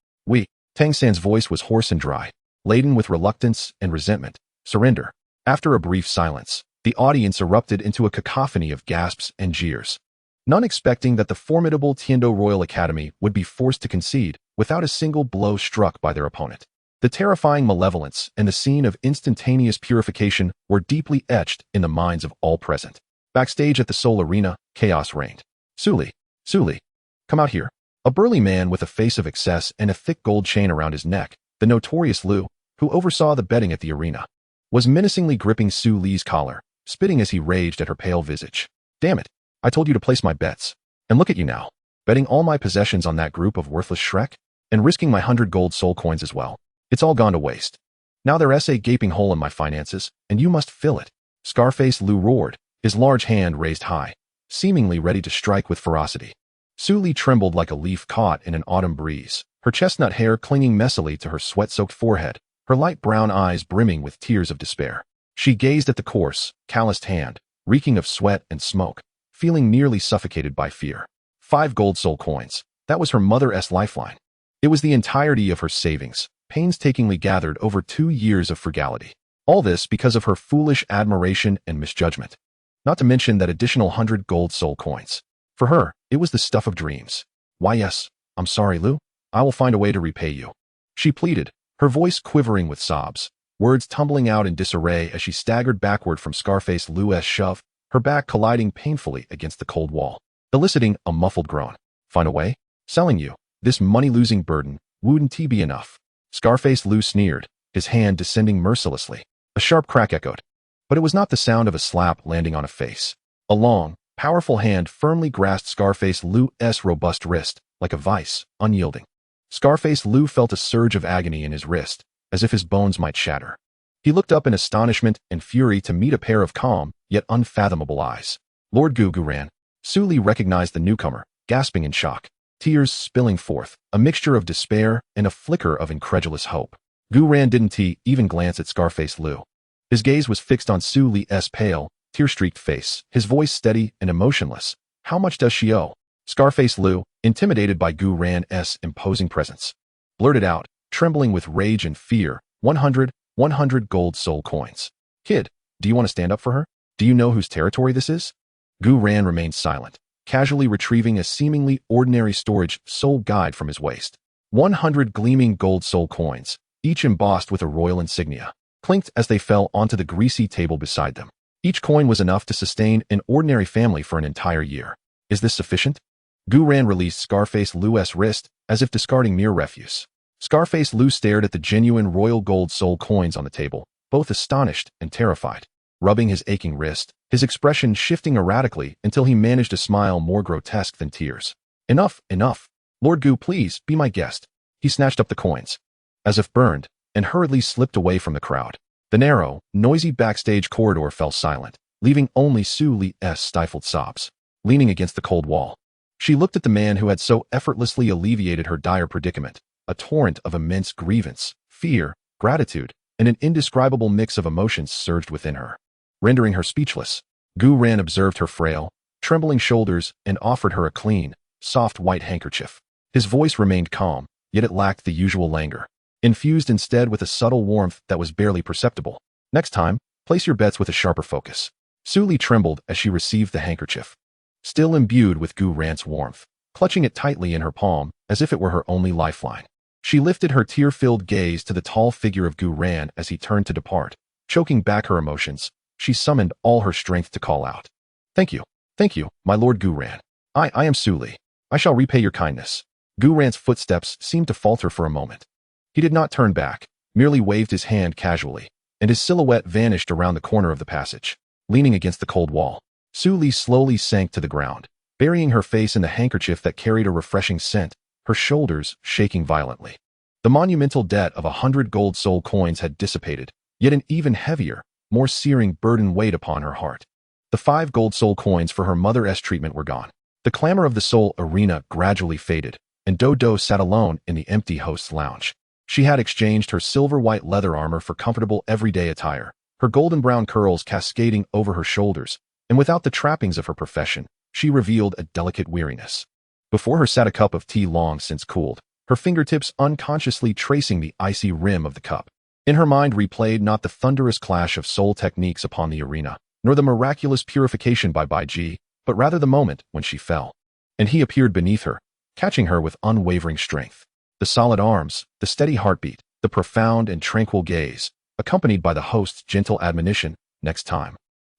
A: Tang San's voice was hoarse and dry, laden with reluctance and resentment. Surrender. After a brief silence, the audience erupted into a cacophony of gasps and jeers, none expecting that the formidable Tiando Royal Academy would be forced to concede without a single blow struck by their opponent. The terrifying malevolence and the scene of instantaneous purification were deeply etched in the minds of all present. Backstage at the Seoul Arena, chaos reigned. Suli, come out here. A burly man with a face of excess and a thick gold chain around his neck, the notorious Liu, who oversaw the betting at the arena, was menacingly gripping Su Li's collar, spitting as he raged at her pale visage. Damn it, I told you to place my bets. And look at you now, betting all my possessions on that group of worthless Shrek, and risking my 100 gold soul coins as well. It's all gone to waste. Now there's a gaping hole in my finances, and you must fill it. Scarface Liu roared, his large hand raised high, seemingly ready to strike with ferocity. Su Li trembled like a leaf caught in an autumn breeze, her chestnut hair clinging messily to her sweat-soaked forehead, her light brown eyes brimming with tears of despair. She gazed at the coarse, calloused hand, reeking of sweat and smoke, feeling nearly suffocated by fear. 5 gold soul coins. That was her mother's lifeline. It was the entirety of her savings, painstakingly gathered over 2 years of frugality. All this because of her foolish admiration and misjudgment. Not to mention that additional 100 gold soul coins. For her, it was the stuff of dreams. Why yes, I'm sorry, Liu. I will find a way to repay you. She pleaded, her voice quivering with sobs, words tumbling out in disarray as she staggered backward from Scarface Liu's shove, her back colliding painfully against the cold wall, eliciting a muffled groan. Find a way? Selling you. This money-losing burden wouldn't be enough. Scarface Liu sneered, his hand descending mercilessly. A sharp crack echoed. But it was not the sound of a slap landing on a face. A long, powerful hand firmly grasped Scarface Liu's robust wrist, like a vice, unyielding. Scarface Liu felt a surge of agony in his wrist, as if his bones might shatter. He looked up in astonishment and fury to meet a pair of calm, yet unfathomable eyes. Lord Gu Yuena. Su Li recognized the newcomer, gasping in shock, tears spilling forth, a mixture of despair and a flicker of incredulous hope. Gu Yuena didn't even glance at Scarface Liu. His gaze was fixed on Su Li's pale, tear-streaked face, his voice steady and emotionless. How much does she owe? Scarface Liu, intimidated by Gu Yuena's imposing presence, blurted out, trembling with rage and fear, 100 gold soul coins. Kid, do you want to stand up for her? Do you know whose territory this is? Gu Yuena remained silent, casually retrieving a seemingly ordinary storage soul guide from his waist. 100 gleaming gold soul coins, each embossed with a royal insignia, clinked as they fell onto the greasy table beside them. Each coin was enough to sustain an ordinary family for an entire year. Is this sufficient? Gu Yuena released Scarface Liu's wrist, as if discarding mere refuse. Scarface Liu stared at the genuine royal gold soul coins on the table, both astonished and terrified. Rubbing his aching wrist, his expression shifting erratically until he managed a smile more grotesque than tears. Enough. Lord Gu, please, be my guest. He snatched up the coins, as if burned, and hurriedly slipped away from the crowd. The narrow, noisy backstage corridor fell silent, leaving only Su Li's stifled sobs. Leaning against the cold wall, she looked at the man who had so effortlessly alleviated her dire predicament. A torrent of immense grievance, fear, gratitude, and an indescribable mix of emotions surged within her, rendering her speechless. Gu Yuena observed her frail, trembling shoulders and offered her a clean, soft white handkerchief. His voice remained calm, yet it lacked the usual languor, infused instead with a subtle warmth that was barely perceptible. Next time, place your bets with a sharper focus. Su Li trembled as she received the handkerchief, still imbued with Gu Yuena's warmth, clutching it tightly in her palm as if it were her only lifeline. She lifted her tear-filled gaze to the tall figure of Gu Yuena as he turned to depart. Choking back her emotions, she summoned all her strength to call out. Thank you. Thank you, my lord Gu Ran. I am Su Li. I shall repay your kindness. Gu Ran's footsteps seemed to falter for a moment. He did not turn back, merely waved his hand casually, and his silhouette vanished around the corner of the passage. Leaning against the cold wall, Su Li slowly sank to the ground, burying her face in the handkerchief that carried a refreshing scent, her shoulders shaking violently. The monumental debt of 100 gold soul coins had dissipated, yet an even heavier, more searing burden weighed upon her heart. The 5 gold soul coins for her mother's treatment were gone. The clamor of the soul arena gradually faded, and Douluo sat alone in the empty host's lounge. She had exchanged her silver-white leather armor for comfortable everyday attire, her golden-brown curls cascading over her shoulders, and without the trappings of her profession, she revealed a delicate weariness. Before her sat a cup of tea long since cooled, her fingertips unconsciously tracing the icy rim of the cup. In her mind replayed not the thunderous clash of soul techniques upon the arena, nor the miraculous purification by Bai Ji, but rather the moment when she fell. And he appeared beneath her, catching her with unwavering strength. The solid arms, the steady heartbeat, the profound and tranquil gaze, accompanied by the host's gentle admonition, next time.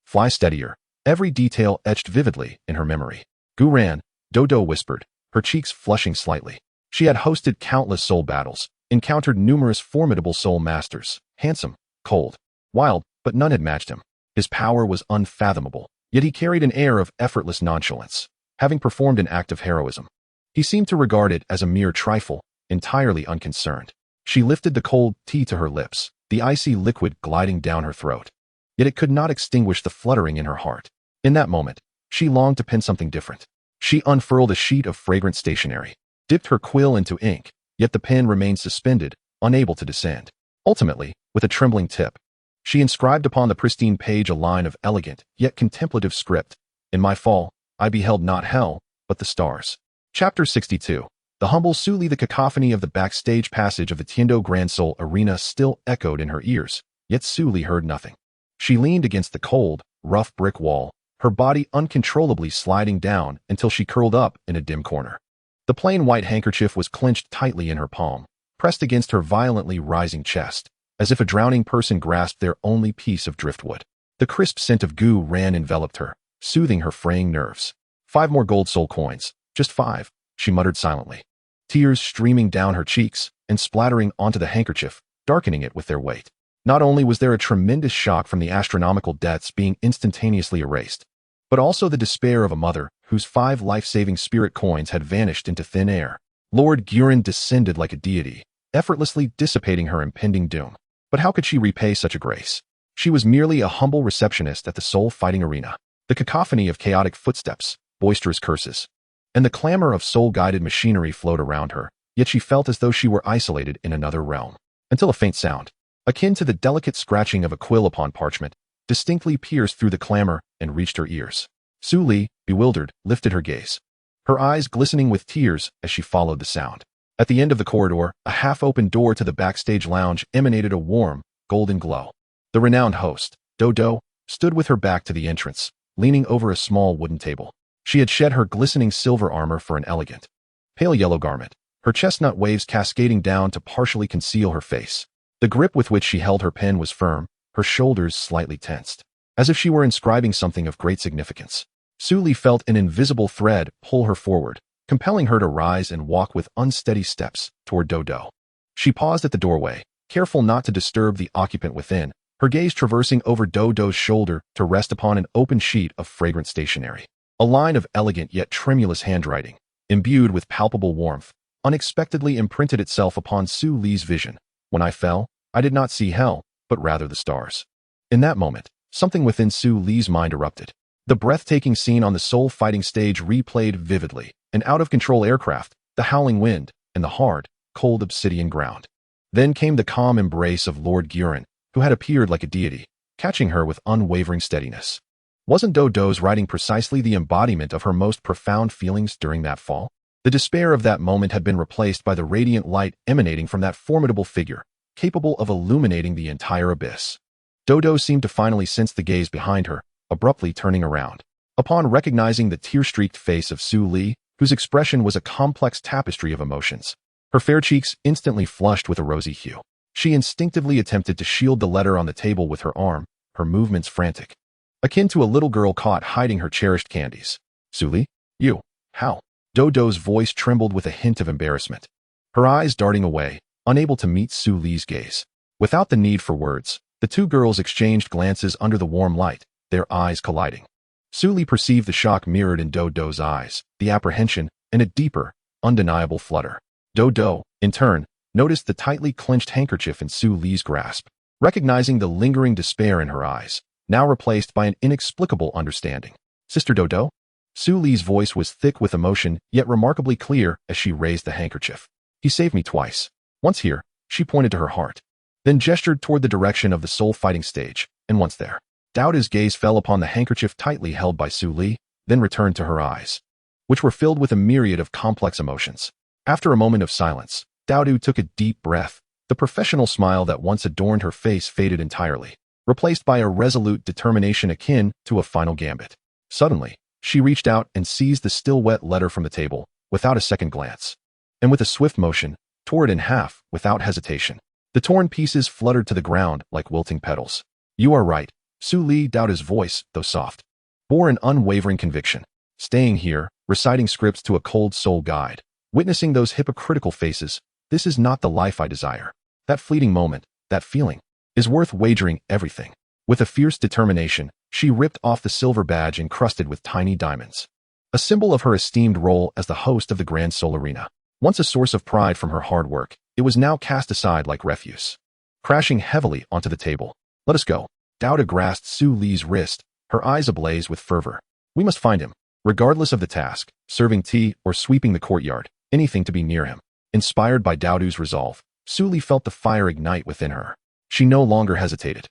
A: Fly steadier, every detail etched vividly in her memory. Gu Ran, Douluo whispered, her cheeks flushing slightly. She had hosted countless soul battles, encountered numerous formidable soul masters, handsome, cold, wild, but none had matched him. His power was unfathomable, yet he carried an air of effortless nonchalance, having performed an act of heroism. He seemed to regard it as a mere trifle, entirely unconcerned. She lifted the cold tea to her lips, the icy liquid gliding down her throat. Yet it could not extinguish the fluttering in her heart. In that moment, she longed to pen something different. She unfurled a sheet of fragrant stationery, dipped her quill into ink, yet the pen remained suspended, unable to descend. Ultimately, with a trembling tip, she inscribed upon the pristine page a line of elegant, yet contemplative script. In my fall, I beheld not hell, but the stars. Chapter 62. The humble Su Li. The cacophony of the backstage passage of the Tiando Grand Soul Arena still echoed in her ears, yet Su Li heard nothing. She leaned against the cold, rough brick wall, her body uncontrollably sliding down until she curled up in a dim corner. The plain white handkerchief was clenched tightly in her palm, pressed against her violently rising chest, as if a drowning person grasped their only piece of driftwood. The crisp scent of Gu Ran enveloped her, soothing her fraying nerves. 5 more gold soul coins, just 5, she muttered silently. Tears streaming down her cheeks and splattering onto the handkerchief, darkening it with their weight. Not only was there a tremendous shock from the astronomical debts being instantaneously erased, but also the despair of a mother whose 5 life-saving spirit coins had vanished into thin air. Lord Guren descended like a deity, effortlessly dissipating her impending doom. But how could she repay such a grace? She was merely a humble receptionist at the soul-fighting arena. The cacophony of chaotic footsteps, boisterous curses, and the clamor of soul-guided machinery flowed around her, yet she felt as though she were isolated in another realm. Until a faint sound, akin to the delicate scratching of a quill upon parchment, distinctly pierced through the clamor and reached her ears. Su Li, bewildered, lifted her gaze, her eyes glistening with tears as she followed the sound. At the end of the corridor, a half-open door to the backstage lounge emanated a warm, golden glow. The renowned host, Douluo, stood with her back to the entrance, leaning over a small wooden table. She had shed her glistening silver armor for an elegant, pale yellow garment, her chestnut waves cascading down to partially conceal her face. The grip with which she held her pen was firm, her shoulders slightly tensed, as if she were inscribing something of great significance. Su Li felt an invisible thread pull her forward, compelling her to rise and walk with unsteady steps toward Douluo. She paused at the doorway, careful not to disturb the occupant within, her gaze traversing over Douluo's shoulder to rest upon an open sheet of fragrant stationery. A line of elegant yet tremulous handwriting, imbued with palpable warmth, unexpectedly imprinted itself upon Su Li's vision. When I fell, I did not see hell, but rather the stars. In that moment, something within Su Li's mind erupted. The breathtaking scene on the soul-fighting stage replayed vividly, an out-of-control aircraft, the howling wind, and the hard, cold obsidian ground. Then came the calm embrace of Lord Guren, who had appeared like a deity, catching her with unwavering steadiness. Wasn't Douluo's writing precisely the embodiment of her most profound feelings during that fall? The despair of that moment had been replaced by the radiant light emanating from that formidable figure, capable of illuminating the entire abyss. Douluo seemed to finally sense the gaze behind her, abruptly turning around. Upon recognizing the tear-streaked face of Su Li, whose expression was a complex tapestry of emotions, her fair cheeks instantly flushed with a rosy hue. She instinctively attempted to shield the letter on the table with her arm, her movements frantic. akin to a little girl caught hiding her cherished candies. Su Li? You? How? Dodo's voice trembled with a hint of embarrassment, her eyes darting away, unable to meet Su Li's gaze. Without the need for words, the two girls exchanged glances under the warm light, their eyes colliding. Su Li perceived the shock mirrored in Dodo's eyes, the apprehension, and a deeper, undeniable flutter. Dodo, in turn, noticed the tightly clenched handkerchief in Su Li's grasp, recognizing the lingering despair in her eyes, now replaced by an inexplicable understanding. Sister Dodo? Su Li's voice was thick with emotion, yet remarkably clear as she raised the handkerchief. He saved me twice. Once here, she pointed to her heart, then gestured toward the direction of the soul-fighting stage, and once there. Douluo's gaze fell upon the handkerchief tightly held by Su Li, then returned to her eyes, which were filled with a myriad of complex emotions. After a moment of silence, Douluo took a deep breath. The professional smile that once adorned her face faded entirely, replaced by a resolute determination akin to a final gambit. Suddenly, she reached out and seized the still wet letter from the table, without a second glance, and with a swift motion, tore it in half, without hesitation. The torn pieces fluttered to the ground like wilting petals. You are right, Su Li. Douluo's voice, though soft, bore an unwavering conviction. Staying here, reciting scripts to a cold soul guide, witnessing those hypocritical faces, this is not the life I desire. That fleeting moment, that feeling, is worth wagering everything. With a fierce determination, she ripped off the silver badge encrusted with tiny diamonds, a symbol of her esteemed role as the host of the Grand Soul Arena. Once a source of pride from her hard work, it was now cast aside like refuse, crashing heavily onto the table. Let us go. Douluo grasped Su Li's wrist, her eyes ablaze with fervor. We must find him. Regardless of the task, serving tea or sweeping the courtyard, anything to be near him. Inspired by Douluo's resolve, Su Li felt the fire ignite within her. She no longer hesitated.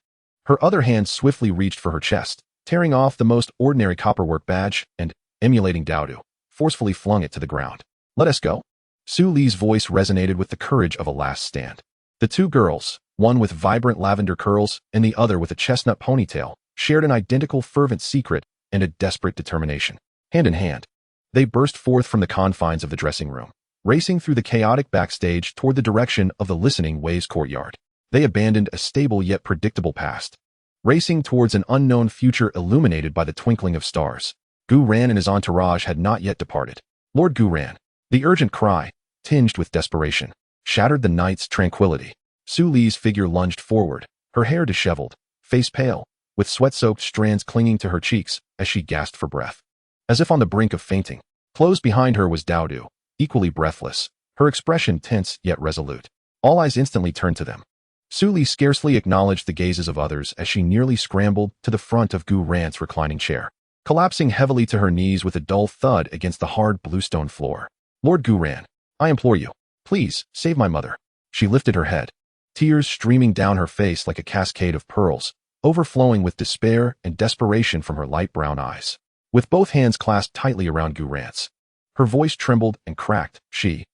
A: Her other hand swiftly reached for her chest, tearing off the most ordinary copperwork badge, and, emulating Douluo, forcefully flung it to the ground. Let us go. Su Li's voice resonated with the courage of a last stand. The two girls, one with vibrant lavender curls and the other with a chestnut ponytail, shared an identical fervent secret and a desperate determination. Hand in hand, they burst forth from the confines of the dressing room, racing through the chaotic backstage toward the direction of the listening Wei's courtyard. They abandoned a stable yet predictable past, racing towards an unknown future illuminated by the twinkling of stars. Gu Yuena and his entourage had not yet departed. Lord Gu Yuena, the urgent cry, tinged with desperation, shattered the night's tranquility. Su Li's figure lunged forward, her hair disheveled, face pale, with sweat-soaked strands clinging to her cheeks as she gasped for breath. As if on the brink of fainting, close behind her was Douluo, equally breathless, her expression tense yet resolute. All eyes instantly turned to them. Su Li scarcely acknowledged the gazes of others as she nearly scrambled to the front of Gu Yuena's reclining chair, collapsing heavily to her knees with a dull thud against the hard bluestone floor. Lord Gu Yuena, I implore you, please, save my mother. She lifted her head, tears streaming down her face like a cascade of pearls, overflowing with despair and desperation from her light brown eyes. With both hands clasped tightly around Gu Yuena's, her voice trembled and cracked. She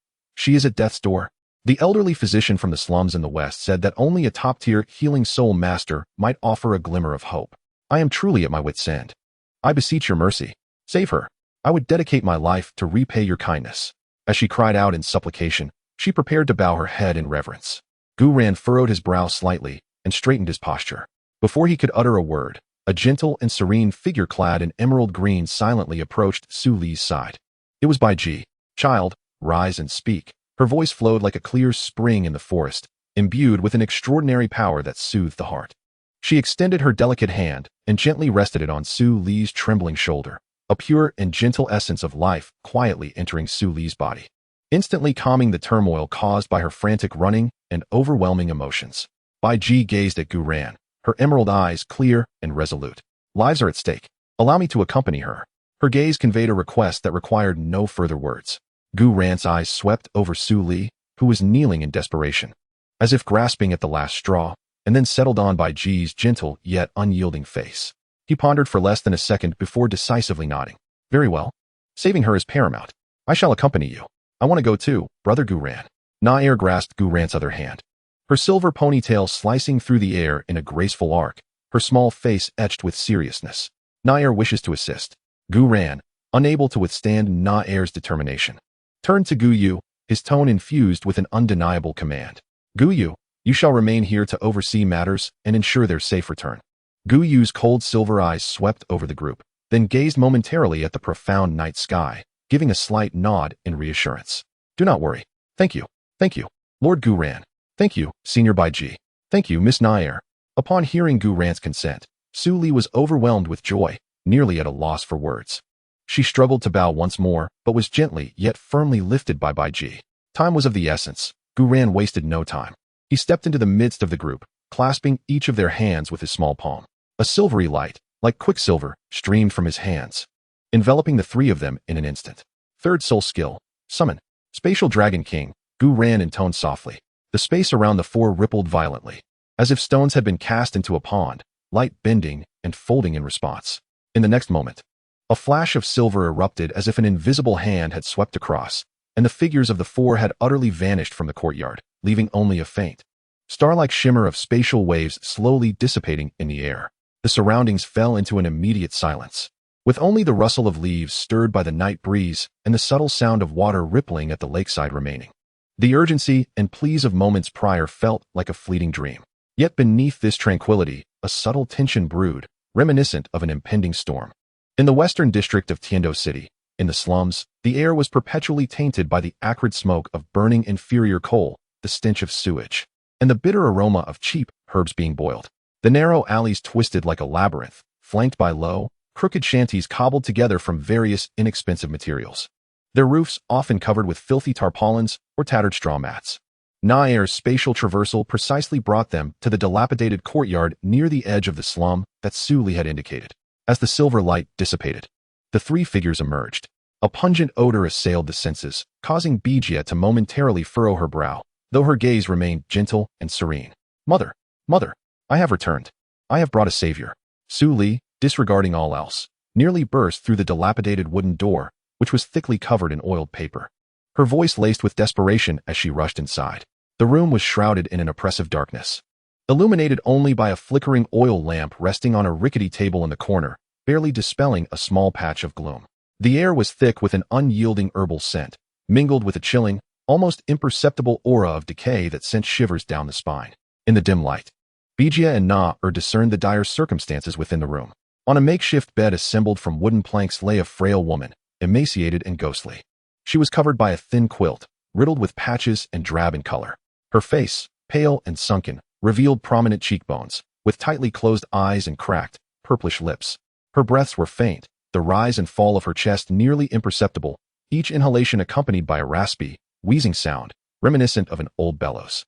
A: is at death's door. The elderly physician from the slums in the West said that only a top-tier healing soul master might offer a glimmer of hope. I am truly at my wit's end. I beseech your mercy. Save her. I would dedicate my life to repay your kindness. As she cried out in supplication, she prepared to bow her head in reverence. Gu Yuena furrowed his brow slightly and straightened his posture. Before he could utter a word, a gentle and serene figure clad in emerald green silently approached Su Li's side. It was Bai Ji. Child, rise and speak. Her voice flowed like a clear spring in the forest, imbued with an extraordinary power that soothed the heart. She extended her delicate hand and gently rested it on Su Li's trembling shoulder, a pure and gentle essence of life quietly entering Su Li's body, instantly calming the turmoil caused by her frantic running and overwhelming emotions. Bai Ji gazed at Gu Yuena, her emerald eyes clear and resolute. Lives are at stake. Allow me to accompany her. Her gaze conveyed a request that required no further words. Gu Yuena's eyes swept over Su Li, who was kneeling in desperation, as if grasping at the last straw, and then settled on Bai Ji's gentle yet unyielding face. He pondered for less than a second before decisively nodding. Very well. Saving her is paramount. I shall accompany you. I want to go too, brother Gu Yuena. Nair grasped Gu Yuena's other hand, her silver ponytail slicing through the air in a graceful arc, her small face etched with seriousness. Nair wishes to assist. Gu Yuena, unable to withstand Nair's determination, turned to Gu Yu, his tone infused with an undeniable command. Gu Yu, you shall remain here to oversee matters and ensure their safe return. Gu Yu's cold silver eyes swept over the group, then gazed momentarily at the profound night sky, giving a slight nod in reassurance. Do not worry. Thank you. Thank you, Lord Gu Ran. Thank you, Senior Baiji. Thank you, Miss Nair. Upon hearing Gu Ran's consent, Su Li was overwhelmed with joy, nearly at a loss for words. She struggled to bow once more, but was gently yet firmly lifted by Baiji. Time was of the essence. Gu Ran wasted no time. He stepped into the midst of the group, clasping each of their hands with his small palm. A silvery light, like quicksilver, streamed from his hands, enveloping the three of them in an instant. Third soul skill, summon. Spatial Dragon King, Gu Ran intoned softly. The space around the four rippled violently, as if stones had been cast into a pond, light bending and folding in response. In the next moment, a flash of silver erupted as if an invisible hand had swept across, and the figures of the four had utterly vanished from the courtyard, leaving only a faint, star-like shimmer of spatial waves slowly dissipating in the air. The surroundings fell into an immediate silence, with only the rustle of leaves stirred by the night breeze and the subtle sound of water rippling at the lakeside remaining. The urgency and pleas of moments prior felt like a fleeting dream. Yet beneath this tranquility, a subtle tension brewed, reminiscent of an impending storm. In the western district of Tiando City, in the slums, the air was perpetually tainted by the acrid smoke of burning inferior coal, the stench of sewage, and the bitter aroma of cheap herbs being boiled. The narrow alleys twisted like a labyrinth, flanked by low, crooked shanties cobbled together from various inexpensive materials. Their roofs often covered with filthy tarpaulins or tattered straw mats. Nair's spatial traversal precisely brought them to the dilapidated courtyard near the edge of the slum that Su Li had indicated. As the silver light dissipated, the three figures emerged. A pungent odor assailed the senses, causing Bijia to momentarily furrow her brow, though her gaze remained gentle and serene. Mother, mother, I have returned. I have brought a savior. Su Li, disregarding all else, nearly burst through the dilapidated wooden door, which was thickly covered in oiled paper. Her voice laced with desperation as she rushed inside. The room was shrouded in an oppressive darkness, illuminated only by a flickering oil lamp resting on a rickety table in the corner, barely dispelling a small patch of gloom. The air was thick with an unyielding herbal scent, mingled with a chilling, almost imperceptible aura of decay that sent shivers down the spine. In the dim light, Bijia and Na-er discerned the dire circumstances within the room. On a makeshift bed assembled from wooden planks lay a frail woman, emaciated and ghostly. She was covered by a thin quilt, riddled with patches and drab in color. Her face, pale and sunken, revealed prominent cheekbones, with tightly closed eyes and cracked, purplish lips. Her breaths were faint, the rise and fall of her chest nearly imperceptible, each inhalation accompanied by a raspy, wheezing sound, reminiscent of an old bellows.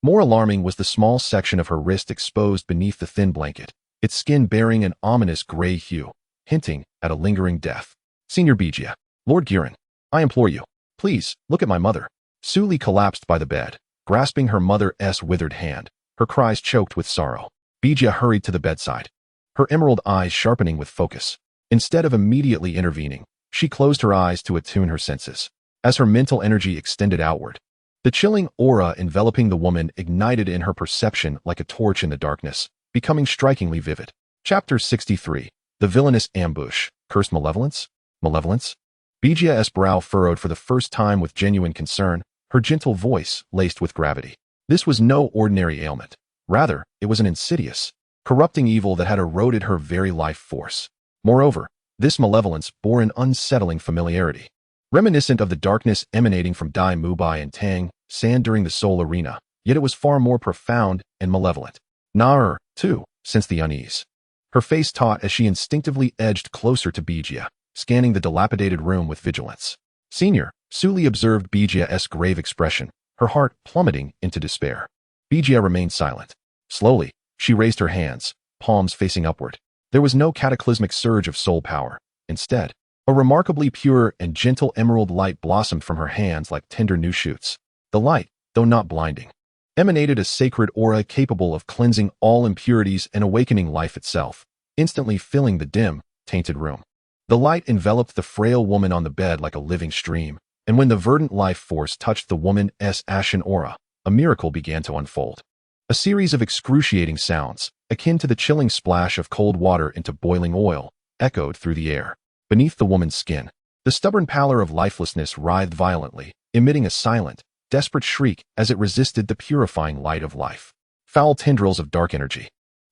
A: More alarming was the small section of her wrist exposed beneath the thin blanket, its skin bearing an ominous gray hue, hinting at a lingering death. Senior Bijia, Lord Guren, I implore you, please, look at my mother. Su Li collapsed by the bed, grasping her mother's withered hand, her cries choked with sorrow. Bijia hurried to the bedside, her emerald eyes sharpening with focus. Instead of immediately intervening, she closed her eyes to attune her senses. As her mental energy extended outward, the chilling aura enveloping the woman ignited in her perception like a torch in the darkness, becoming strikingly vivid. Chapter 63. The Villainous Ambush. Cursed Malevolence? Malevolence? Bijia's brow furrowed for the first time with genuine concern, her gentle voice laced with gravity. This was no ordinary ailment. Rather, it was an insidious, corrupting evil that had eroded her very life force. Moreover, this malevolence bore an unsettling familiarity, reminiscent of the darkness emanating from Dai Mubai and Tang San during the Soul Arena, yet it was far more profound and malevolent. Na-er, too, sensed the unease. Her face taut as she instinctively edged closer to Bijia, scanning the dilapidated room with vigilance. Senior, Su Li observed Bijia's grave expression, her heart plummeting into despair. Bijia remained silent. Slowly, she raised her hands, palms facing upward. There was no cataclysmic surge of soul power. Instead, a remarkably pure and gentle emerald light blossomed from her hands like tender new shoots. The light, though not blinding, emanated a sacred aura capable of cleansing all impurities and awakening life itself, instantly filling the dim, tainted room. The light enveloped the frail woman on the bed like a living stream, and when the verdant life force touched the woman's ashen aura, a miracle began to unfold. A series of excruciating sounds, akin to the chilling splash of cold water into boiling oil, echoed through the air. Beneath the woman's skin, the stubborn pallor of lifelessness writhed violently, emitting a silent, desperate shriek as it resisted the purifying light of life. Foul tendrils of dark energy,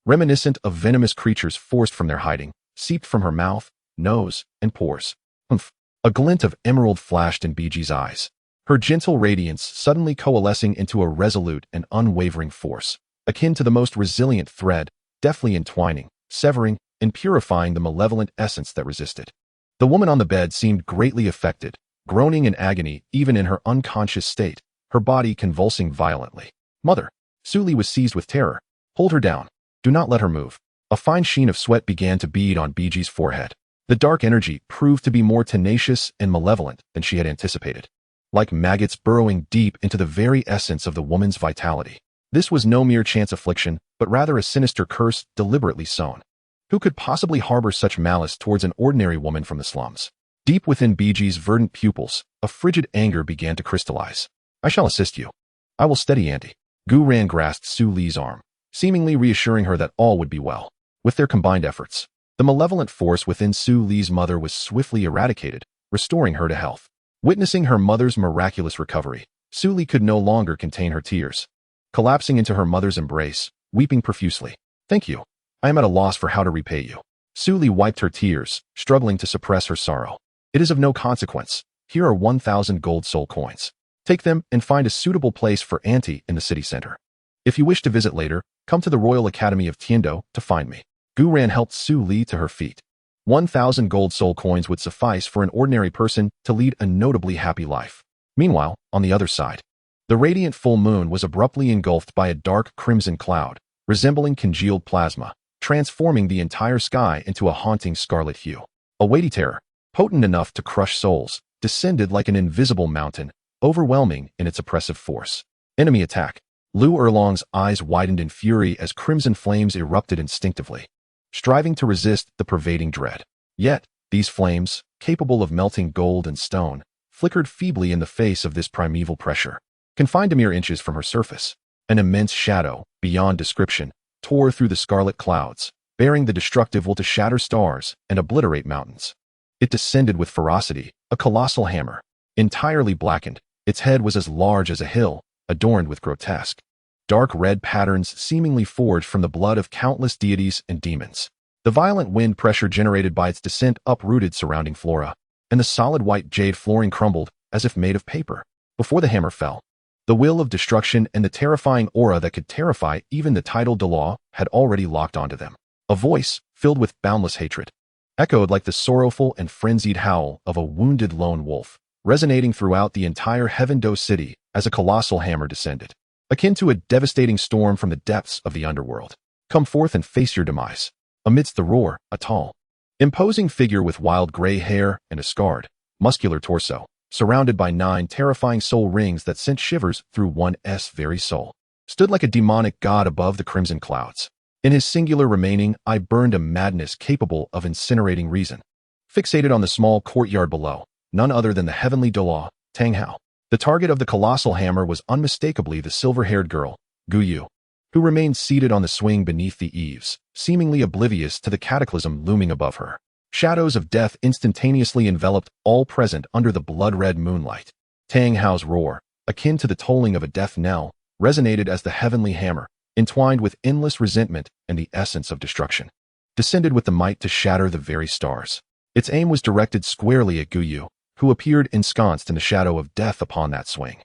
A: reminiscent of venomous creatures forced from their hiding, seeped from her mouth, nose, and pores. Humph! A glint of emerald flashed in Biji's eyes, her gentle radiance suddenly coalescing into a resolute and unwavering force, akin to the most resilient thread, deftly entwining, severing, and purifying the malevolent essence that resisted. The woman on the bed seemed greatly affected, groaning in agony even in her unconscious state, her body convulsing violently. Mother! Su Li was seized with terror. Hold her down. Do not let her move. A fine sheen of sweat began to bead on Biji's forehead. The dark energy proved to be more tenacious and malevolent than she had anticipated, like maggots burrowing deep into the very essence of the woman's vitality. This was no mere chance affliction, but rather a sinister curse deliberately sown. Who could possibly harbor such malice towards an ordinary woman from the slums? Deep within Biji's verdant pupils, a frigid anger began to crystallize. I shall assist you. I will steady Auntie. Gu Yuena grasped Su Li's arm, seemingly reassuring her that all would be well. With their combined efforts, the malevolent force within Su Li's mother was swiftly eradicated, restoring her to health. Witnessing her mother's miraculous recovery, Su Li could no longer contain her tears. Collapsing into her mother's embrace, weeping profusely. Thank you. I am at a loss for how to repay you. Su Li wiped her tears, struggling to suppress her sorrow. It is of no consequence. Here are 1,000 gold soul coins. Take them and find a suitable place for Auntie in the city center. If you wish to visit later, come to the Royal Academy of Tiendo to find me. Gu Yuena helped Su Li to her feet. 1,000 gold soul coins would suffice for an ordinary person to lead a notably happy life. Meanwhile, on the other side, the radiant full moon was abruptly engulfed by a dark crimson cloud, resembling congealed plasma, transforming the entire sky into a haunting scarlet hue. A weighty terror, potent enough to crush souls, descended like an invisible mountain, overwhelming in its oppressive force. Enemy attack. Lu Erlong's eyes widened in fury as crimson flames erupted instinctively, striving to resist the pervading dread. Yet, these flames, capable of melting gold and stone, flickered feebly in the face of this primeval pressure. Confined a mere inches from her surface, an immense shadow, beyond description, tore through the scarlet clouds, bearing the destructive will to shatter stars and obliterate mountains. It descended with ferocity, a colossal hammer. Entirely blackened, its head was as large as a hill, adorned with grotesque, dark red patterns seemingly forged from the blood of countless deities and demons. The violent wind pressure generated by its descent uprooted surrounding flora, and the solid white jade flooring crumbled as if made of paper. Before the hammer fell, the will of destruction and the terrifying aura that could terrify even the titled Douluo had already locked onto them. A voice, filled with boundless hatred, echoed like the sorrowful and frenzied howl of a wounded lone wolf, resonating throughout the entire Heaven Do city as a colossal hammer descended, akin to a devastating storm from the depths of the underworld. Come forth and face your demise. Amidst the roar, a tall, imposing figure with wild gray hair and a scarred, muscular torso, surrounded by 9 terrifying soul rings that sent shivers through one's very soul, stood like a demonic god above the crimson clouds. In his singular remaining eye burned a madness capable of incinerating reason. Fixated on the small courtyard below, none other than the heavenly Douluo, Tang Hao. The target of the colossal hammer was unmistakably the silver-haired girl, Gu Yu, who remained seated on the swing beneath the eaves, seemingly oblivious to the cataclysm looming above her. Shadows of death instantaneously enveloped all present under the blood-red moonlight. Tang Hao's roar, akin to the tolling of a death knell, resonated as the heavenly hammer, entwined with endless resentment and the essence of destruction, descended with the might to shatter the very stars. Its aim was directed squarely at Gu Yu, who appeared ensconced in the shadow of death upon that swing.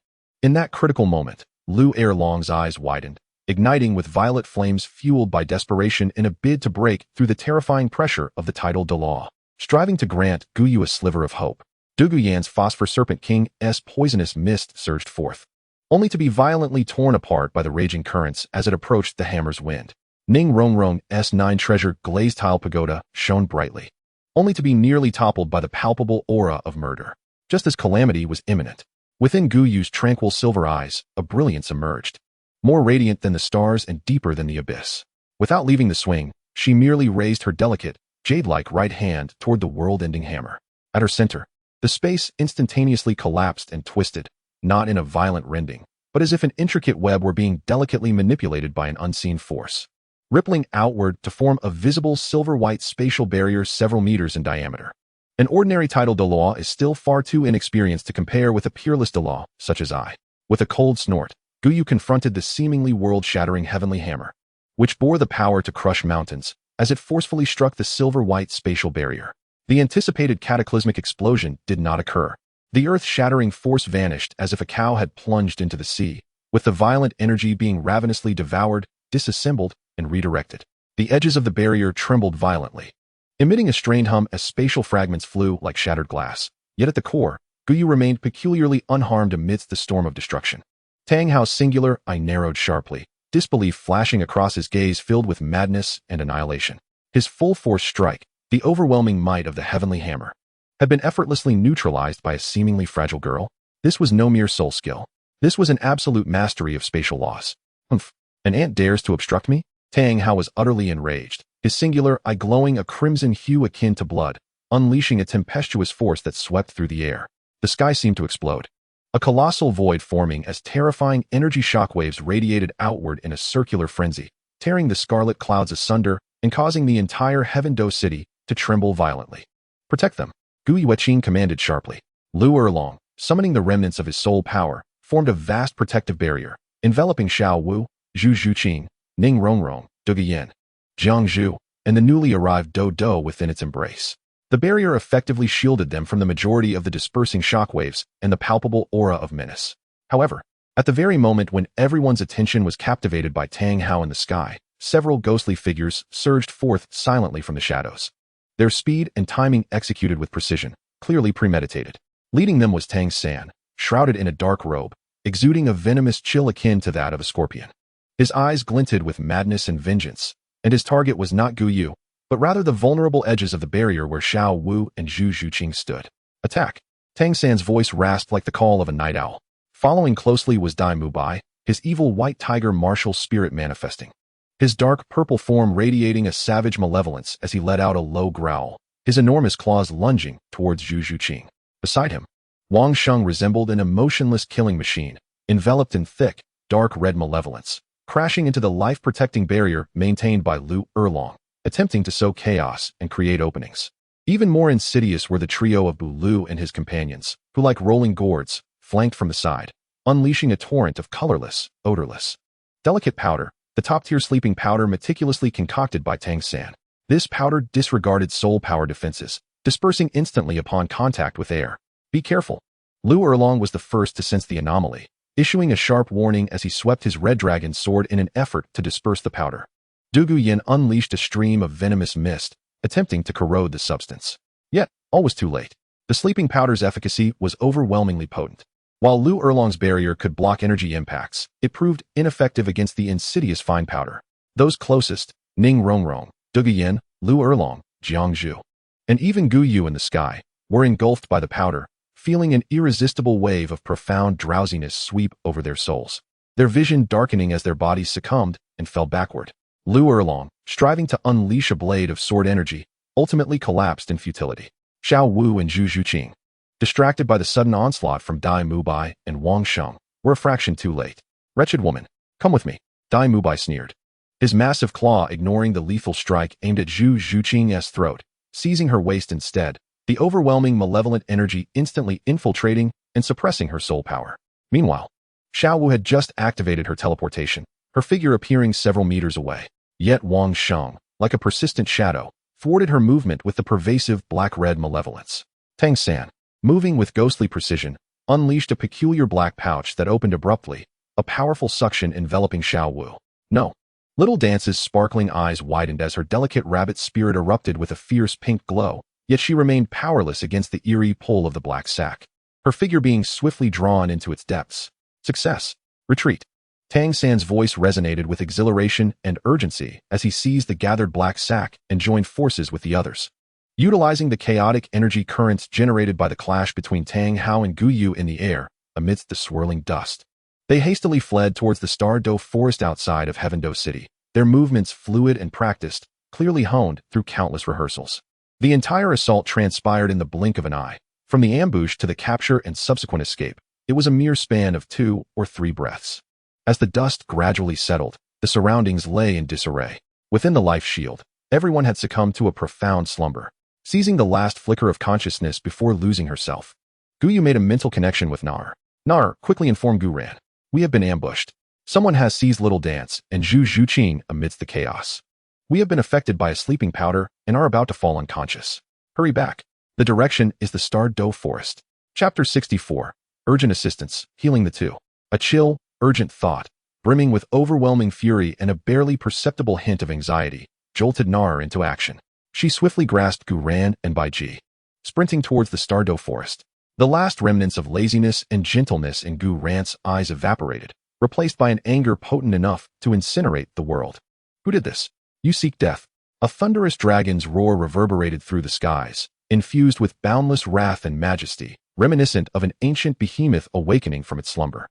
A: In that critical moment, Lu Erlong's eyes widened, igniting with violet flames fueled by desperation in a bid to break through the terrifying pressure of the titled Douluo. Striving to grant Gu Yu a sliver of hope, Gu Yuen's Phosphor Serpent King's poisonous mist surged forth, only to be violently torn apart by the raging currents as it approached the hammer's wind. Ning Rongrong's 9 treasure glazed tile pagoda shone brightly, only to be nearly toppled by the palpable aura of murder. Just as calamity was imminent, within Gu Yu's tranquil silver eyes, a brilliance emerged, more radiant than the stars and deeper than the abyss. Without leaving the swing, she merely raised her delicate, jade-like right hand toward the world-ending hammer. At her center, the space instantaneously collapsed and twisted, not in a violent rending, but as if an intricate web were being delicately manipulated by an unseen force, rippling outward to form a visible silver-white spatial barrier several meters in diameter. An ordinary titled Douluo is still far too inexperienced to compare with a peerless Douluo, such as I. With a cold snort, Gu Yu confronted the seemingly world-shattering heavenly hammer, which bore the power to crush mountains as it forcefully struck the silver-white spatial barrier. The anticipated cataclysmic explosion did not occur. The earth-shattering force vanished as if a cow had plunged into the sea, with the violent energy being ravenously devoured, disassembled, and redirected. The edges of the barrier trembled violently, emitting a strained hum as spatial fragments flew like shattered glass. Yet at the core, Gu Yu remained peculiarly unharmed amidst the storm of destruction. Tang Hao's singular eye narrowed sharply, disbelief flashing across his gaze filled with madness and annihilation. His full-force strike, the overwhelming might of the heavenly hammer, had been effortlessly neutralized by a seemingly fragile girl. This was no mere soul skill. This was an absolute mastery of spatial laws. Humph! An ant dares to obstruct me? Tang Hao was utterly enraged, his singular eye glowing a crimson hue akin to blood, unleashing a tempestuous force that swept through the air. The sky seemed to explode, a colossal void forming as terrifying energy shockwaves radiated outward in a circular frenzy, tearing the scarlet clouds asunder and causing the entire Heaven-Do city to tremble violently. Protect them, Gu Yuena commanded sharply. Lu Erlong, summoning the remnants of his soul power, formed a vast protective barrier, enveloping Xiao Wu, Zhu Zhuqing, Ning Rongrong, Gu Yuena, Jiang Zhu, and the newly arrived Do within its embrace. The barrier effectively shielded them from the majority of the dispersing shockwaves and the palpable aura of menace. However, at the very moment when everyone's attention was captivated by Tang Hao in the sky, several ghostly figures surged forth silently from the shadows. Their speed and timing executed with precision, clearly premeditated. Leading them was Tang San, shrouded in a dark robe, exuding a venomous chill akin to that of a scorpion. His eyes glinted with madness and vengeance, and his target was not Gu Yu, but rather the vulnerable edges of the barrier where Xiao Wu and Zhu Zhuqing stood. Attack! Tang San's voice rasped like the call of a night owl. Following closely was Dai Mubai, his evil white tiger martial spirit manifesting. His dark purple form radiating a savage malevolence as he let out a low growl, his enormous claws lunging towards Zhu Zhuqing. Beside him, Wang Sheng resembled an emotionless killing machine, enveloped in thick, dark red malevolence, crashing into the life-protecting barrier maintained by Lu Erlong, attempting to sow chaos and create openings. Even more insidious were the trio of Bu Lu and his companions, who like rolling gourds, flanked from the side, unleashing a torrent of colorless, odorless, delicate powder, the top-tier sleeping powder meticulously concocted by Tang San. This powder disregarded soul power defenses, dispersing instantly upon contact with air. Be careful. Lu Erlong was the first to sense the anomaly, issuing a sharp warning as he swept his red dragon sword in an effort to disperse the powder. Gu Yuena unleashed a stream of venomous mist, attempting to corrode the substance. Yet, all was too late. The sleeping powder's efficacy was overwhelmingly potent. While Lu Erlong's barrier could block energy impacts, it proved ineffective against the insidious fine powder. Those closest, Ning Rongrong, Gu Yuena, Lu Erlong, Jiang Zhu, and even Gu Yu in the sky, were engulfed by the powder, feeling an irresistible wave of profound drowsiness sweep over their souls, their vision darkening as their bodies succumbed and fell backward. Lu Erlong, striving to unleash a blade of sword energy, ultimately collapsed in futility. Xiao Wu and Zhu Zhuqing, distracted by the sudden onslaught from Dai Mubai and Wang Sheng, were a fraction too late. Wretched woman, come with me, Dai Mubai sneered, his massive claw ignoring the lethal strike aimed at Zhu Zhuqing's throat, seizing her waist instead, the overwhelming malevolent energy instantly infiltrating and suppressing her soul power. Meanwhile, Xiao Wu had just activated her teleportation, her figure appearing several meters away. Yet Wang Sheng, like a persistent shadow, thwarted her movement with the pervasive black-red malevolence. Tang San, moving with ghostly precision, unleashed a peculiar black pouch that opened abruptly, a powerful suction enveloping Xiao Wu. No. Little Dance's sparkling eyes widened as her delicate rabbit spirit erupted with a fierce pink glow, yet she remained powerless against the eerie pull of the black sack, her figure being swiftly drawn into its depths. Success. Retreat. Tang San's voice resonated with exhilaration and urgency as he seized the gathered black sack and joined forces with the others. Utilizing the chaotic energy currents generated by the clash between Tang Hao and Gu Yu in the air, amidst the swirling dust, they hastily fled towards the Star-Do forest outside of Heaven-Do City, their movements fluid and practiced, clearly honed through countless rehearsals. The entire assault transpired in the blink of an eye. From the ambush to the capture and subsequent escape, it was a mere span of 2 or 3 breaths. As the dust gradually settled, the surroundings lay in disarray. Within the life shield, everyone had succumbed to a profound slumber, seizing the last flicker of consciousness before losing herself. Gu Yu made a mental connection with Nar. Nar quickly informed Gu Ran, "We have been ambushed." Someone has seized Little Dance and Zhu Zhuqing amidst the chaos. We have been affected by a sleeping powder and are about to fall unconscious. Hurry back. The direction is the Star Doe Forest. Chapter 64. Urgent Assistance, Healing the Two. A chill, urgent thought, brimming with overwhelming fury and a barely perceptible hint of anxiety, jolted Nar into action. She swiftly grasped Gu Ran and Bai Ji, sprinting towards the Star Doe Forest. The last remnants of laziness and gentleness in Gu Ran's eyes evaporated, replaced by an anger potent enough to incinerate the world. Who did this? You seek death. A thunderous dragon's roar reverberated through the skies, infused with boundless wrath and majesty, reminiscent of an ancient behemoth awakening from its slumber.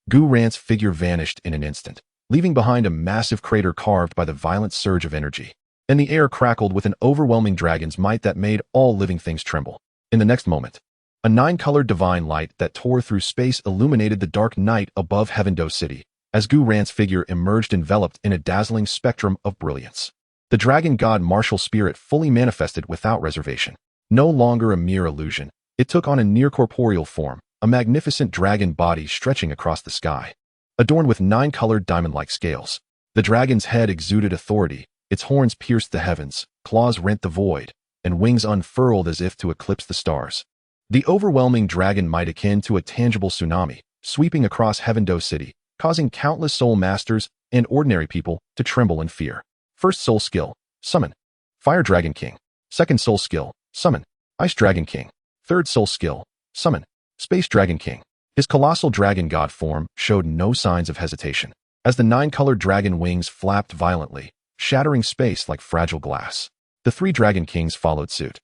A: Gu Ran's figure vanished in an instant, leaving behind a massive crater carved by the violent surge of energy. And the air crackled with an overwhelming dragon's might that made all living things tremble. In the next moment, a nine-colored divine light that tore through space illuminated the dark night above Heavendoe City, as Gu Ran's figure emerged enveloped in a dazzling spectrum of brilliance. The dragon god martial spirit fully manifested without reservation. No longer a mere illusion, it took on a near-corporeal form, a magnificent dragon body stretching across the sky. Adorned with nine-colored diamond-like scales, the dragon's head exuded authority, its horns pierced the heavens, claws rent the void, and wings unfurled as if to eclipse the stars. The overwhelming dragon might akin to a tangible tsunami, sweeping across Heavendoe City, causing countless soul masters and ordinary people to tremble in fear. First soul skill, Summon. Fire Dragon King. Second soul skill, Summon. Ice Dragon King. Third soul skill, Summon. Space Dragon King. His colossal dragon god form showed no signs of hesitation, as the nine-colored dragon wings flapped violently, shattering space like fragile glass. The three dragon kings followed suit,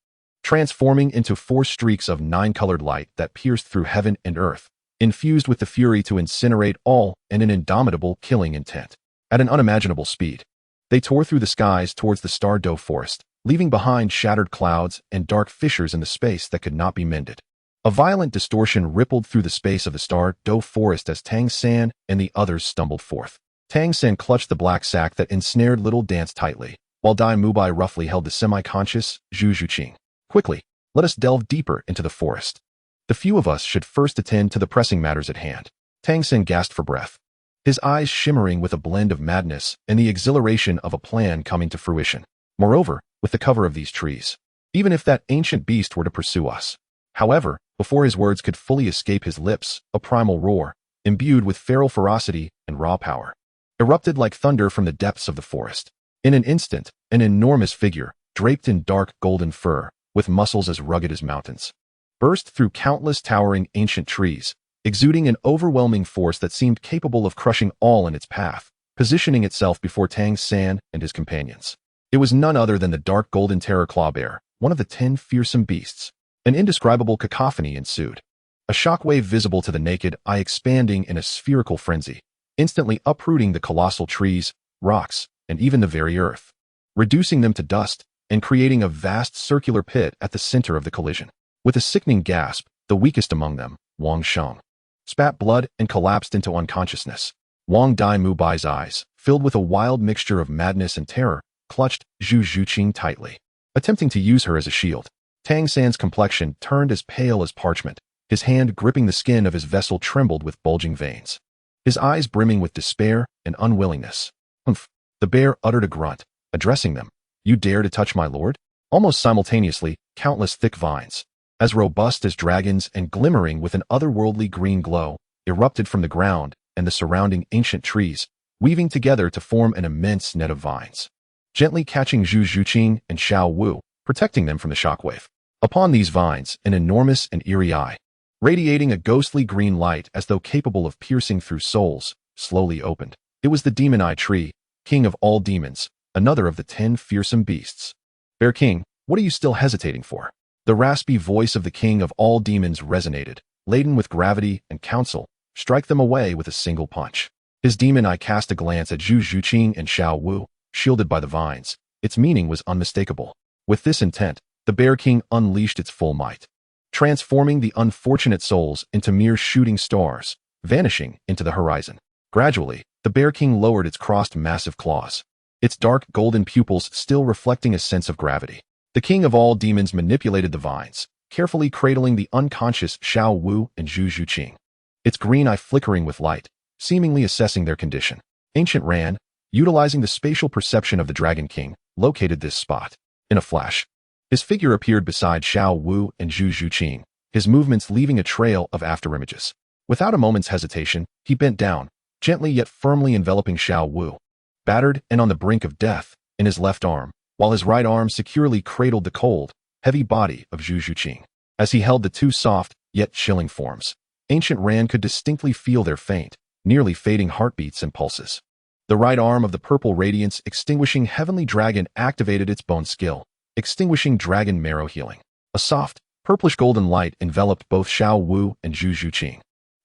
A: transforming into four streaks of nine-colored light that pierced through heaven and earth, infused with the fury to incinerate all and an indomitable killing intent. At an unimaginable speed, they tore through the skies towards the Star Doe Forest, leaving behind shattered clouds and dark fissures in the space that could not be mended. A violent distortion rippled through the space of the Star Doe Forest as Tang San and the others stumbled forth. Tang San clutched the black sack that ensnared Little Dance tightly, while Dai Mubai roughly held the semi-conscious Zhu Zhuqing. Quickly, let us delve deeper into the forest. The few of us should first attend to the pressing matters at hand. Tang San gasped for breath, his eyes shimmering with a blend of madness and the exhilaration of a plan coming to fruition. Moreover, with the cover of these trees, even if that ancient beast were to pursue us. However, before his words could fully escape his lips, a primal roar, imbued with feral ferocity and raw power, erupted like thunder from the depths of the forest. In an instant, an enormous figure, draped in dark golden fur, with muscles as rugged as mountains, burst through countless towering ancient trees, exuding an overwhelming force that seemed capable of crushing all in its path, positioning itself before Tang San and his companions. It was none other than the dark golden terror claw bear, one of the 10 fearsome beasts. An indescribable cacophony ensued, a shockwave visible to the naked eye expanding in a spherical frenzy, instantly uprooting the colossal trees, rocks, and even the very earth, reducing them to dust and creating a vast circular pit at the center of the collision. With a sickening gasp, the weakest among them, Wang Sheng, spat blood and collapsed into unconsciousness. Wang Dai Mubai's eyes, filled with a wild mixture of madness and terror, clutched Zhu Zhuqing tightly, attempting to use her as a shield. Tang San's complexion turned as pale as parchment, his hand gripping the skin of his vessel trembled with bulging veins, his eyes brimming with despair and unwillingness. Humph! The bear uttered a grunt, addressing them. You dare to touch my lord? Almost simultaneously, countless thick vines, as robust as dragons and glimmering with an otherworldly green glow, erupted from the ground and the surrounding ancient trees, weaving together to form an immense net of vines, gently catching Zhu Zhuqing and Xiao Wu, protecting them from the shockwave. Upon these vines, an enormous and eerie eye, radiating a ghostly green light as though capable of piercing through souls, slowly opened. It was the Demon Eye Tree, king of all demons, another of the 10 fearsome beasts. Bear King, what are you still hesitating for? The raspy voice of the king of all demons resonated, laden with gravity and counsel. Strike them away with a single punch. His demon eye cast a glance at Zhu Zhuqing and Xiao Wu, shielded by the vines. Its meaning was unmistakable. With this intent, the Bear King unleashed its full might, transforming the unfortunate souls into mere shooting stars, vanishing into the horizon. Gradually, the Bear King lowered its crossed massive claws, its dark golden pupils still reflecting a sense of gravity. The king of all demons manipulated the vines, carefully cradling the unconscious Xiao Wu and Zhu Zhuqing, its green eye flickering with light, seemingly assessing their condition. Ancient Ran, utilizing the spatial perception of the Dragon King, located this spot. In a flash, his figure appeared beside Xiao Wu and Zhu Zhuqing, his movements leaving a trail of afterimages. Without a moment's hesitation, he bent down, gently yet firmly enveloping Xiao Wu, battered and on the brink of death, in his left arm, while his right arm securely cradled the cold, heavy body of Zhu Zhuqing. As he held the two soft, yet chilling forms, Ancient Ran could distinctly feel their faint, nearly fading heartbeats and pulses. The right arm of the purple radiance extinguishing heavenly dragon activated its bone skill, extinguishing dragon marrow healing. A soft, purplish golden light enveloped both Xiao Wu and Zhu Zhuqing.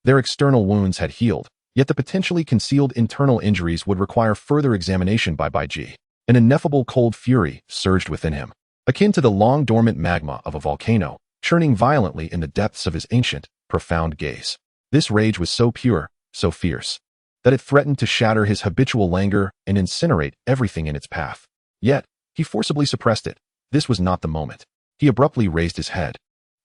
A: Their external wounds had healed, yet the potentially concealed internal injuries would require further examination by Bai Ji. An ineffable cold fury surged within him, akin to the long-dormant magma of a volcano, churning violently in the depths of his ancient, profound gaze. This rage was so pure, so fierce, that it threatened to shatter his habitual languor and incinerate everything in its path. Yet, he forcibly suppressed it. This was not the moment. He abruptly raised his head,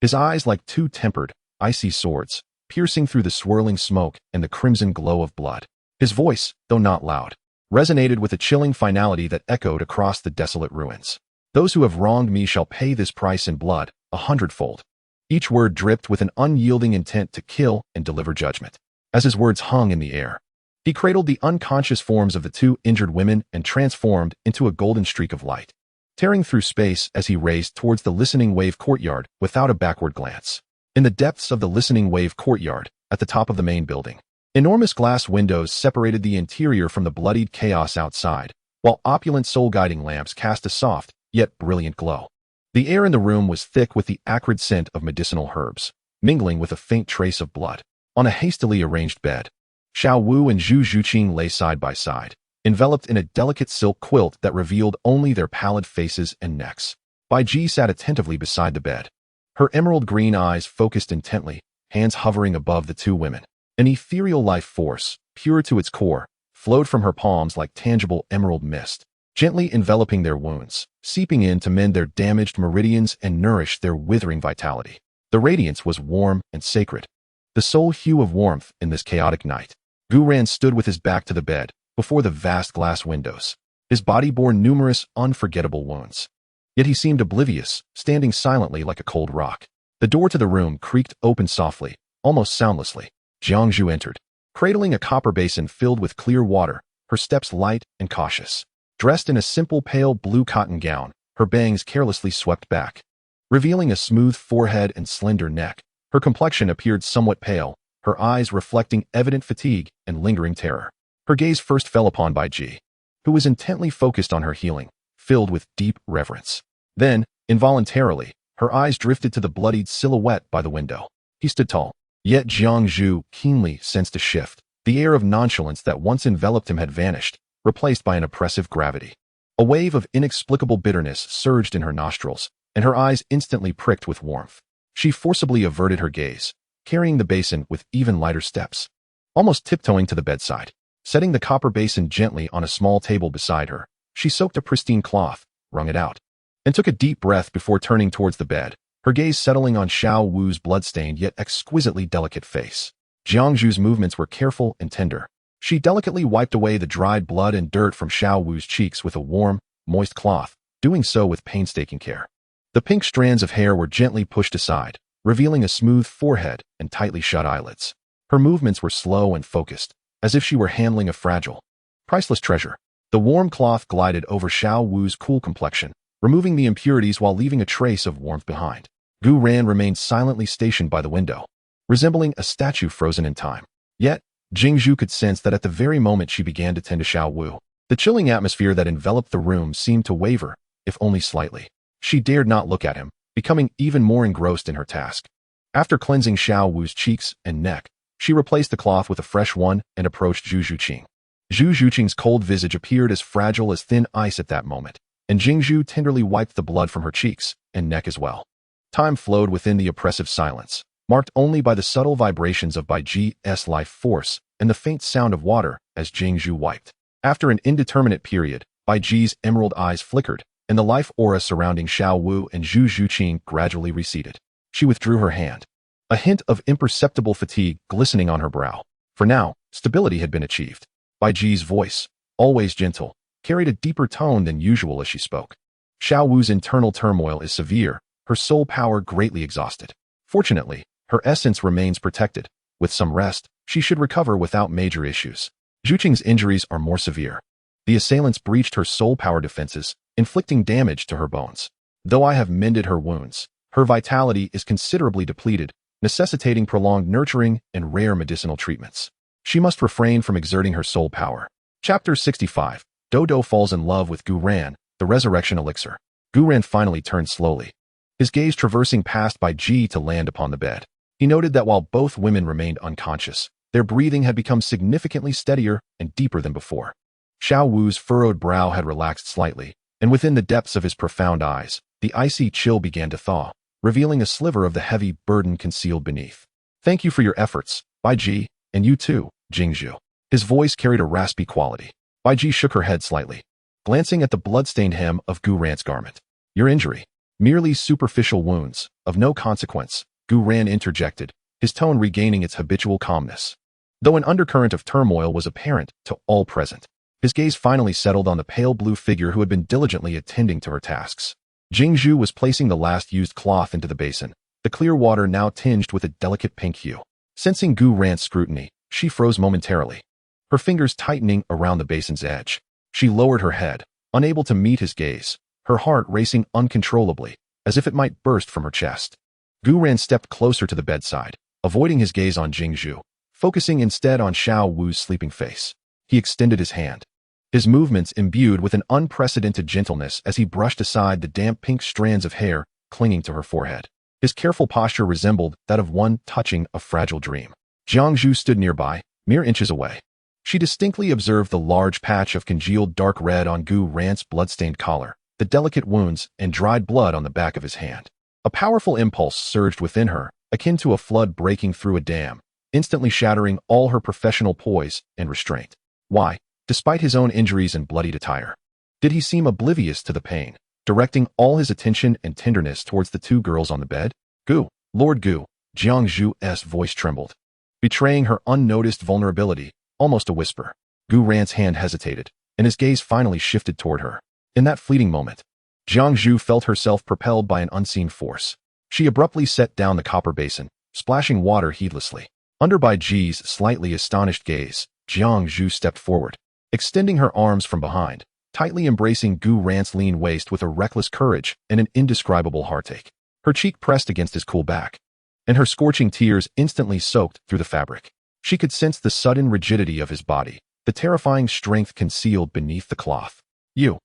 A: his eyes like two tempered, icy swords, piercing through the swirling smoke and the crimson glow of blood. His voice, though not loud, resonated with a chilling finality that echoed across the desolate ruins. Those who have wronged me shall pay this price in blood, 100-fold. Each word dripped with an unyielding intent to kill and deliver judgment. As his words hung in the air, he cradled the unconscious forms of the two injured women and transformed into a golden streak of light, tearing through space as he raced towards the Listening Wave courtyard without a backward glance. In the depths of the Listening Wave courtyard, at the top of the main building, enormous glass windows separated the interior from the bloodied chaos outside, while opulent soul-guiding lamps cast a soft, yet brilliant glow. The air in the room was thick with the acrid scent of medicinal herbs, mingling with a faint trace of blood. On a hastily arranged bed, Xiao Wu and Zhu Zhuqing lay side by side, enveloped in a delicate silk quilt that revealed only their pallid faces and necks. Bai Ji sat attentively beside the bed, her emerald green eyes focused intently, hands hovering above the two women. An ethereal life force, pure to its core, flowed from her palms like tangible emerald mist, gently enveloping their wounds, seeping in to mend their damaged meridians and nourish their withering vitality. The radiance was warm and sacred, the sole hue of warmth in this chaotic night. Gu Ran stood with his back to the bed, before the vast glass windows. His body bore numerous, unforgettable wounds. Yet he seemed oblivious, standing silently like a cold rock. The door to the room creaked open softly, almost soundlessly. Jiangzhu entered, cradling a copper basin filled with clear water, her steps light and cautious. Dressed in a simple pale blue cotton gown, her bangs carelessly swept back, revealing a smooth forehead and slender neck. Her complexion appeared somewhat pale, her eyes reflecting evident fatigue and lingering terror. Her gaze first fell upon Bai Ji, who was intently focused on her healing, filled with deep reverence. Then, involuntarily, her eyes drifted to the bloodied silhouette by the window. He stood tall, yet Jiangzhu keenly sensed a shift. The air of nonchalance that once enveloped him had vanished, replaced by an oppressive gravity. A wave of inexplicable bitterness surged in her nostrils, and her eyes instantly pricked with warmth. She forcibly averted her gaze, carrying the basin with even lighter steps, almost tiptoeing to the bedside. Setting the copper basin gently on a small table beside her, she soaked a pristine cloth, wrung it out, and took a deep breath before turning towards the bed, her gaze settling on Xiao Wu's bloodstained yet exquisitely delicate face. Jiangzhu's movements were careful and tender. She delicately wiped away the dried blood and dirt from Xiao Wu's cheeks with a warm, moist cloth, doing so with painstaking care. The pink strands of hair were gently pushed aside, revealing a smooth forehead and tightly shut eyelids. Her movements were slow and focused, as if she were handling a fragile, priceless treasure. The warm cloth glided over Xiao Wu's cool complexion, removing the impurities while leaving a trace of warmth behind. Gu Ran remained silently stationed by the window, resembling a statue frozen in time. Yet, Jingzhu could sense that at the very moment she began to tend to Xiao Wu, the chilling atmosphere that enveloped the room seemed to waver, if only slightly. She dared not look at him, becoming even more engrossed in her task. After cleansing Xiao Wu's cheeks and neck, she replaced the cloth with a fresh one and approached Zhu Zhuqing. Zhu Zhuqing's cold visage appeared as fragile as thin ice at that moment, and Jingzhu tenderly wiped the blood from her cheeks and neck as well. Time flowed within the oppressive silence, marked only by the subtle vibrations of Bai Ji's life force and the faint sound of water as Jingzhu wiped. After an indeterminate period, Bai Ji's emerald eyes flickered, and the life aura surrounding Xiao Wu and Zhu Zhuqing gradually receded. She withdrew her hand, a hint of imperceptible fatigue glistening on her brow. For now, Stability had been achieved. Bai Ji's voice, always gentle, carried a deeper tone than usual as she spoke. Xiao Wu's internal turmoil is severe, her soul power greatly exhausted. Fortunately, her essence remains protected. With some rest, she should recover without major issues. Zhu Qing's injuries are more severe. The assailants breached her soul power defenses, inflicting damage to her bones. Though I have mended her wounds, her vitality is considerably depleted, necessitating prolonged nurturing and rare medicinal treatments. She must refrain from exerting her soul power. Chapter 65. Douluo falls in love with Gu Ran, the resurrection elixir. Gu Ran finally turned slowly, his gaze traversing past Bai Ji to land upon the bed. He noted that while both women remained unconscious, their breathing had become significantly steadier and deeper than before. Xiao Wu's furrowed brow had relaxed slightly, and within the depths of his profound eyes, the icy chill began to thaw, revealing a sliver of the heavy burden concealed beneath. Thank you for your efforts, Bai Ji, and you too, Jingzhu. His voice carried a raspy quality. Bai Ji shook her head slightly, glancing at the blood-stained hem of Gu Ran's garment. Your injury. Merely superficial wounds, of no consequence, Gu Ran interjected, his tone regaining its habitual calmness. Though an undercurrent of turmoil was apparent to all present, his gaze finally settled on the pale blue figure who had been diligently attending to her tasks. Jingzhu was placing the last used cloth into the basin, the clear water now tinged with a delicate pink hue. Sensing Gu Ran's scrutiny, she froze momentarily, her fingers tightening around the basin's edge. She lowered her head, unable to meet his gaze, her heart racing uncontrollably, as if it might burst from her chest. Gu Ran stepped closer to the bedside, avoiding his gaze on Jingzhu, focusing instead on Xiao Wu's sleeping face. He extended his hand, his movements imbued with an unprecedented gentleness as he brushed aside the damp pink strands of hair clinging to her forehead. His careful posture resembled that of one touching a fragile dream. Jiangzhu stood nearby, mere inches away. She distinctly observed the large patch of congealed dark red on Gu Ran's blood-stained collar, the delicate wounds and dried blood on the back of his hand. A powerful impulse surged within her, akin to a flood breaking through a dam, instantly shattering all her professional poise and restraint. Why, despite his own injuries and bloodied attire, did he seem oblivious to the pain, directing all his attention and tenderness towards the two girls on the bed? Gu, Lord Gu, Jiangzhu's voice trembled, betraying her unnoticed vulnerability, almost a whisper. Gu Ran's hand hesitated, and his gaze finally shifted toward her. In that fleeting moment, Jiangzhu felt herself propelled by an unseen force. She abruptly set down the copper basin, splashing water heedlessly. Under Bai Ji's slightly astonished gaze, Jiangzhu stepped forward, extending her arms from behind, tightly embracing Gu Ran's lean waist with a reckless courage and an indescribable heartache. Her cheek pressed against his cool back, and her scorching tears instantly soaked through the fabric. She could sense the sudden rigidity of his body, the terrifying strength concealed beneath the cloth. You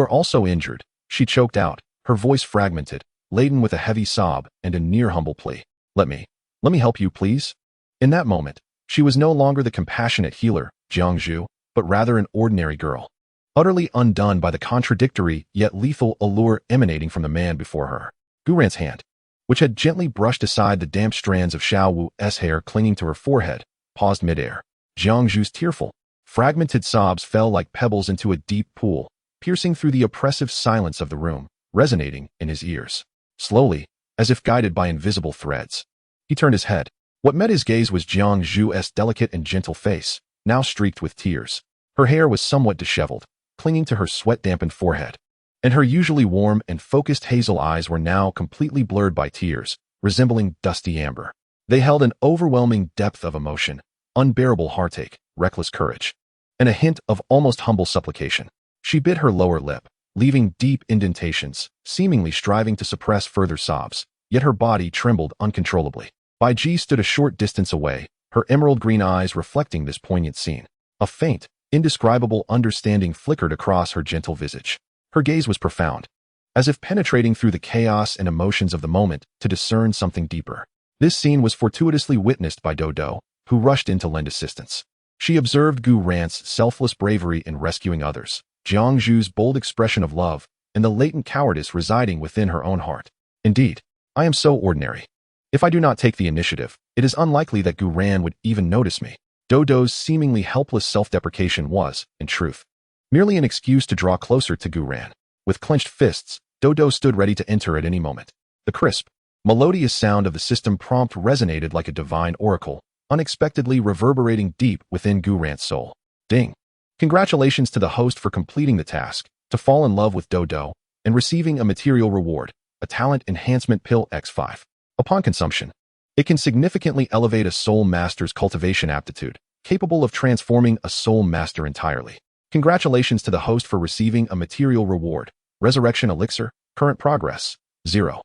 A: are also injured, she choked out, her voice fragmented, laden with a heavy sob and a near humble plea. Let me help you, please. In that moment, she was no longer the compassionate healer, Jiangzhu, but rather an ordinary girl, utterly undone by the contradictory yet lethal allure emanating from the man before her. Gu Ran's hand, which had gently brushed aside the damp strands of Xiao Wu's hair clinging to her forehead, paused midair. Jiangzhu's tearful, fragmented sobs fell like pebbles into a deep pool, piercing through the oppressive silence of the room, resonating in his ears. Slowly, as if guided by invisible threads, he turned his head. What met his gaze was Jiangzhu's delicate and gentle face, now streaked with tears. Her hair was somewhat disheveled, clinging to her sweat-dampened forehead, and her usually warm and focused hazel eyes were now completely blurred by tears, resembling dusty amber. They held an overwhelming depth of emotion, unbearable heartache, reckless courage, and a hint of almost humble supplication. She bit her lower lip, leaving deep indentations, seemingly striving to suppress further sobs, yet her body trembled uncontrollably. Bai Ji stood a short distance away, her emerald green eyes reflecting this poignant scene. A faint, indescribable understanding flickered across her gentle visage. Her gaze was profound, as if penetrating through the chaos and emotions of the moment to discern something deeper. This scene was fortuitously witnessed by Douluo, who rushed in to lend assistance. She observed Gu Ran's selfless bravery in rescuing others, Jiangzhu's bold expression of love, and the latent cowardice residing within her own heart. Indeed, I am so ordinary. If I do not take the initiative, it is unlikely that Gu Ran would even notice me. Douluo's seemingly helpless self-deprecation was, in truth, merely an excuse to draw closer to Gu Ran. With clenched fists, Douluo stood ready to enter at any moment. The crisp, melodious sound of the system prompt resonated like a divine oracle, unexpectedly reverberating deep within Gu Yuena's soul. Ding! Congratulations to the host for completing the task, to fall in love with Douluo, and receiving a material reward, a talent enhancement pill X5. Upon consumption, it can significantly elevate a soul master's cultivation aptitude, capable of transforming a soul master entirely. Congratulations to the host for receiving a material reward, Resurrection Elixir, current progress, 0.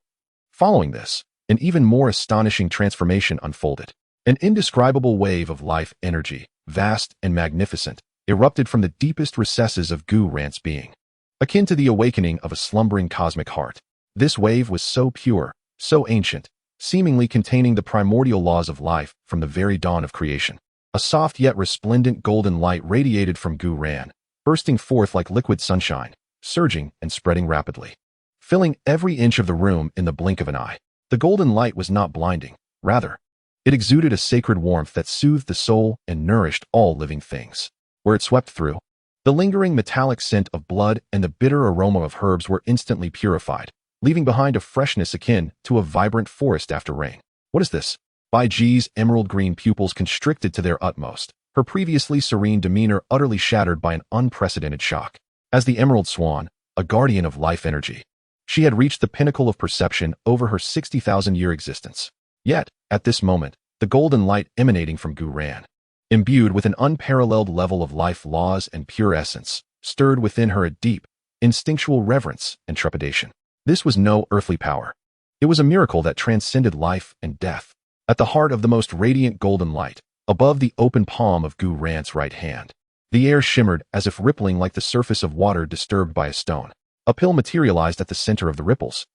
A: Following this, an even more astonishing transformation unfolded. An indescribable wave of life energy, vast and magnificent, erupted from the deepest recesses of Gu Yuena's being. Akin to the awakening of a slumbering cosmic heart, this wave was so pure, so ancient, seemingly containing the primordial laws of life from the very dawn of creation. A soft yet resplendent golden light radiated from Gu Yuena, bursting forth like liquid sunshine, surging and spreading rapidly, filling every inch of the room in the blink of an eye. The golden light was not blinding, rather, it exuded a sacred warmth that soothed the soul and nourished all living things. Where it swept through, the lingering metallic scent of blood and the bitter aroma of herbs were instantly purified, leaving behind a freshness akin to a vibrant forest after rain. What is this? Bai Ji's emerald green pupils constricted to their utmost, her previously serene demeanor utterly shattered by an unprecedented shock. As the emerald swan, a guardian of life energy, she had reached the pinnacle of perception over her 60,000-year existence. Yet, at this moment, the golden light emanating from Gu Yuena, imbued with an unparalleled level of life laws and pure essence, stirred within her a deep, instinctual reverence and trepidation. This was no earthly power. It was a miracle that transcended life and death. At the heart of the most radiant golden light, above the open palm of Gu Yuena's right hand, the air shimmered as if rippling like the surface of water disturbed by a stone. A pill materialized at the center of the ripples.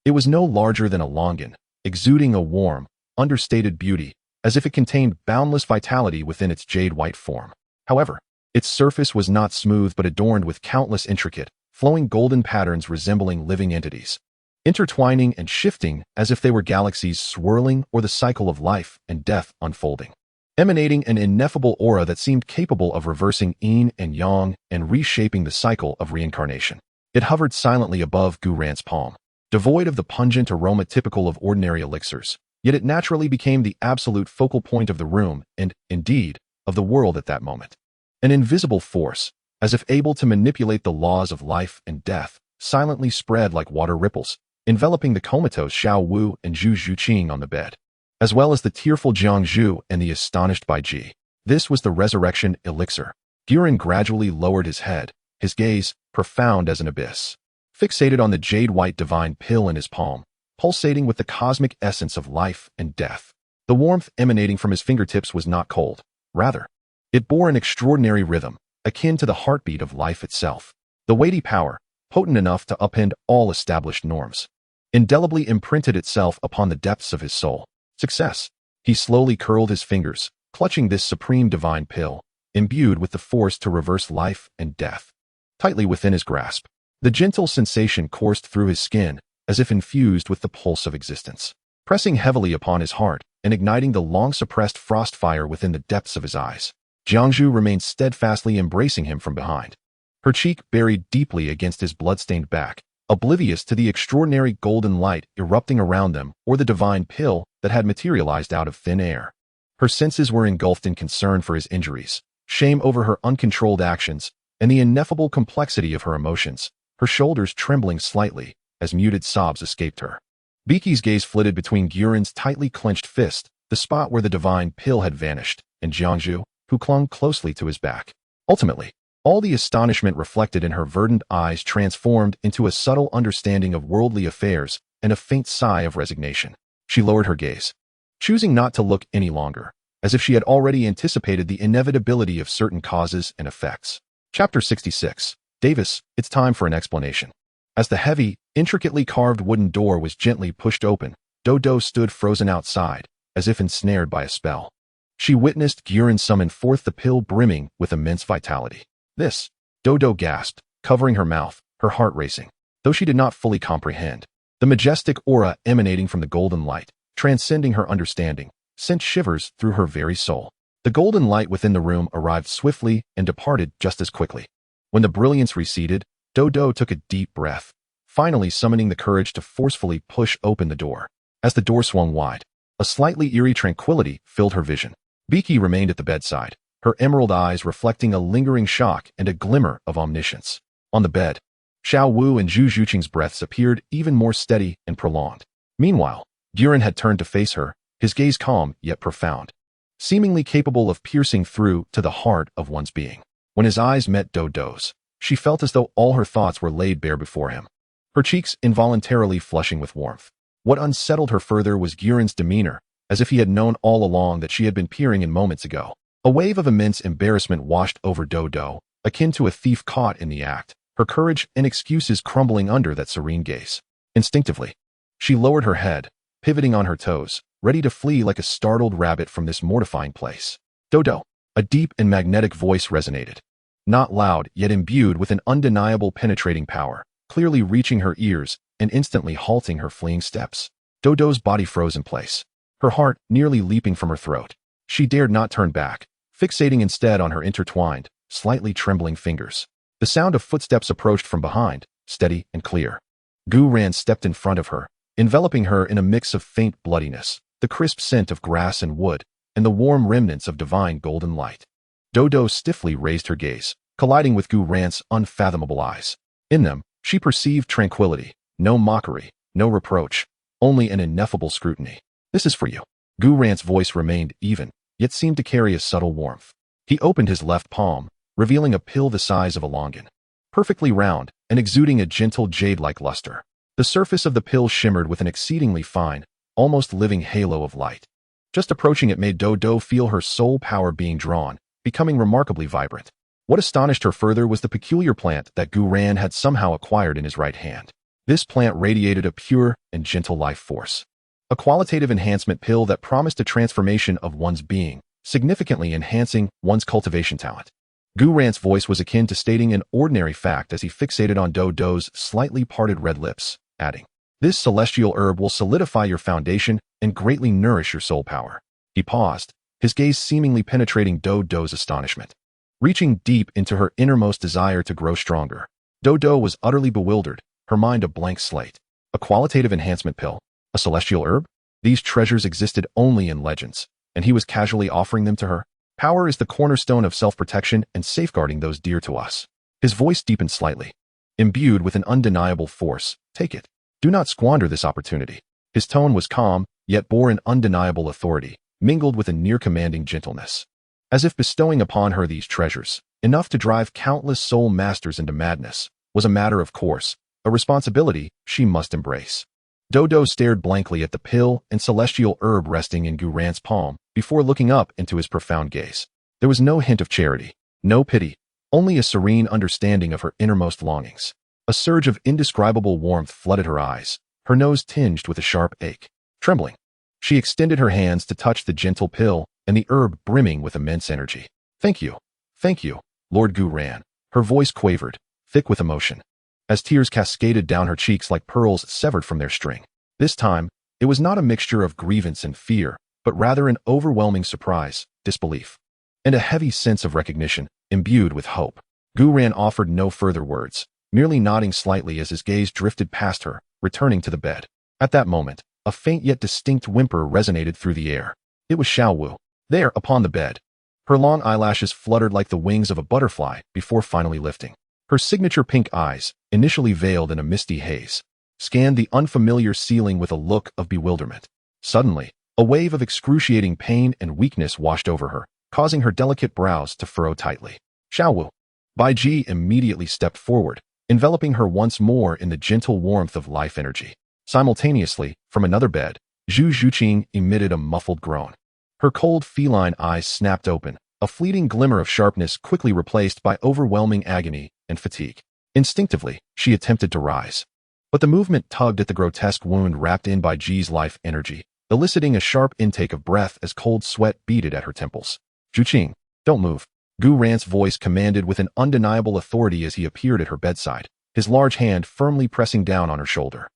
A: It was no larger than a longan, exuding a warm, understated beauty, as if it contained boundless vitality within its jade-white form. However, its surface was not smooth but adorned with countless intricate, flowing golden patterns resembling living entities, intertwining and shifting as if they were galaxies swirling or the cycle of life and death unfolding, emanating an ineffable aura that seemed capable of reversing yin and yang and reshaping the cycle of reincarnation. It hovered silently above Gu Yuena's palm, devoid of the pungent aroma typical of ordinary elixirs, yet it naturally became the absolute focal point of the room and, indeed, of the world at that moment. An invisible force, as if able to manipulate the laws of life and death, silently spread like water ripples, enveloping the comatose Xiao Wu and Zhu Zhuqing on the bed, as well as the tearful Jiang Zhu and the astonished Bai Ji. This was the resurrection elixir. Gu Yuena gradually lowered his head, his gaze, profound as an abyss, fixated on the jade-white divine pill in his palm, pulsating with the cosmic essence of life and death. The warmth emanating from his fingertips was not cold. Rather, it bore an extraordinary rhythm, akin to the heartbeat of life itself. The weighty power, potent enough to upend all established norms, indelibly imprinted itself upon the depths of his soul. Success. He slowly curled his fingers, clutching this supreme divine pill, imbued with the force to reverse life and death. Tightly within his grasp, the gentle sensation coursed through his skin, as if infused with the pulse of existence, pressing heavily upon his heart and igniting the long-suppressed frost fire within the depths of his eyes. Jiangzhu remained steadfastly embracing him from behind, her cheek buried deeply against his blood-stained back, oblivious to the extraordinary golden light erupting around them or the divine pill that had materialized out of thin air. Her senses were engulfed in concern for his injuries, shame over her uncontrolled actions, and the ineffable complexity of her emotions, her shoulders trembling slightly as muted sobs escaped her. Biki's gaze flitted between Gu Yuena's tightly clenched fist, the spot where the divine pill had vanished, and Jiangzhu, who clung closely to his back. Ultimately, all the astonishment reflected in her verdant eyes transformed into a subtle understanding of worldly affairs and a faint sigh of resignation. She lowered her gaze, choosing not to look any longer, as if she had already anticipated the inevitability of certain causes and effects. Chapter 66. Davis, it's time for an explanation. As the heavy, intricately carved wooden door was gently pushed open, Douluo stood frozen outside, as if ensnared by a spell. She witnessed Gu Yuena summon forth the pill brimming with immense vitality. This, Douluo gasped, covering her mouth, her heart racing. Though she did not fully comprehend, the majestic aura emanating from the golden light, transcending her understanding, sent shivers through her very soul. The golden light within the room arrived swiftly and departed just as quickly. When the brilliance receded, Douluo took a deep breath, finally summoning the courage to forcefully push open the door. As the door swung wide, a slightly eerie tranquility filled her vision. Biki remained at the bedside, her emerald eyes reflecting a lingering shock and a glimmer of omniscience. On the bed, Xiao Wu and Zhu Zhuqing's breaths appeared even more steady and prolonged. Meanwhile, Guren had turned to face her, his gaze calm yet profound, seemingly capable of piercing through to the heart of one's being. When his eyes met Dodo's, she felt as though all her thoughts were laid bare before him, her cheeks involuntarily flushing with warmth. What unsettled her further was Guren's demeanor, as if he had known all along that she had been peering in moments ago. A wave of immense embarrassment washed over Dodo, akin to a thief caught in the act, her courage and excuses crumbling under that serene gaze. Instinctively, she lowered her head, pivoting on her toes, ready to flee like a startled rabbit from this mortifying place. Dodo, a deep and magnetic voice resonated. Not loud, yet imbued with an undeniable penetrating power, clearly reaching her ears and instantly halting her fleeing steps. Dodo's body froze in place, her heart nearly leaping from her throat. She dared not turn back, fixating instead on her intertwined, slightly trembling fingers. The sound of footsteps approached from behind, steady and clear. Gu Ran stepped in front of her, enveloping her in a mix of faint bloodiness, the crisp scent of grass and wood, and the warm remnants of divine golden light. Dodo stiffly raised her gaze, colliding with Gu Ran's unfathomable eyes. In them, she perceived tranquility, no mockery, no reproach, only an ineffable scrutiny. "This is for you." Gu Ran's voice remained even, yet seemed to carry a subtle warmth. He opened his left palm, revealing a pill the size of a longan, perfectly round and exuding a gentle jade-like luster. The surface of the pill shimmered with an exceedingly fine, almost living halo of light. Just approaching it made Dodo feel her soul power being drawn, becoming remarkably vibrant. What astonished her further was the peculiar plant that Gu Ran had somehow acquired in his right hand. This plant radiated a pure and gentle life force. A qualitative enhancement pill that promised a transformation of one's being, significantly enhancing one's cultivation talent. Gu Ran's voice was akin to stating an ordinary fact as he fixated on Dodo's slightly parted red lips, adding, "This celestial herb will solidify your foundation and greatly nourish your soul power." He paused, his gaze seemingly penetrating Dodo's astonishment, reaching deep into her innermost desire to grow stronger. Dodo was utterly bewildered, her mind a blank slate. A qualitative enhancement pill? A celestial herb? These treasures existed only in legends, and he was casually offering them to her. Power is the cornerstone of self-protection and safeguarding those dear to us. His voice deepened slightly. Imbued with an undeniable force, take it. Do not squander this opportunity. His tone was calm, yet bore an undeniable authority, mingled with a near-commanding gentleness. As if bestowing upon her these treasures, enough to drive countless soul masters into madness, was a matter of course, a responsibility she must embrace. Dodo stared blankly at the pill and celestial herb resting in Gu Ran's palm before looking up into his profound gaze. There was no hint of charity, no pity, only a serene understanding of her innermost longings. A surge of indescribable warmth flooded her eyes, her nose tinged with a sharp ache. Trembling, she extended her hands to touch the gentle pill and the herb brimming with immense energy. Thank you, Lord Gu Ran." Her voice quavered, thick with emotion, as tears cascaded down her cheeks like pearls severed from their string. This time, it was not a mixture of grievance and fear, but rather an overwhelming surprise, disbelief, and a heavy sense of recognition, imbued with hope. Gu Ran offered no further words, merely nodding slightly as his gaze drifted past her, returning to the bed. At that moment, a faint yet distinct whimper resonated through the air. It was Xiao Wu, there upon the bed. Her long eyelashes fluttered like the wings of a butterfly before finally lifting. Her signature pink eyes, initially veiled in a misty haze, scanned the unfamiliar ceiling with a look of bewilderment. Suddenly, a wave of excruciating pain and weakness washed over her, causing her delicate brows to furrow tightly. "Xiao Wu." Bai Ji immediately stepped forward, enveloping her once more in the gentle warmth of life energy. Simultaneously, from another bed, Zhu Zhuqing emitted a muffled groan. Her cold feline eyes snapped open, a fleeting glimmer of sharpness quickly replaced by overwhelming agony and fatigue. Instinctively, she attempted to rise, but the movement tugged at the grotesque wound wrapped in by Ji's life energy, eliciting a sharp intake of breath as cold sweat beaded at her temples. "Zhuqing, don't move." Gu Ran's voice commanded with an undeniable authority as he appeared at her bedside, his large hand firmly pressing down on her shoulder.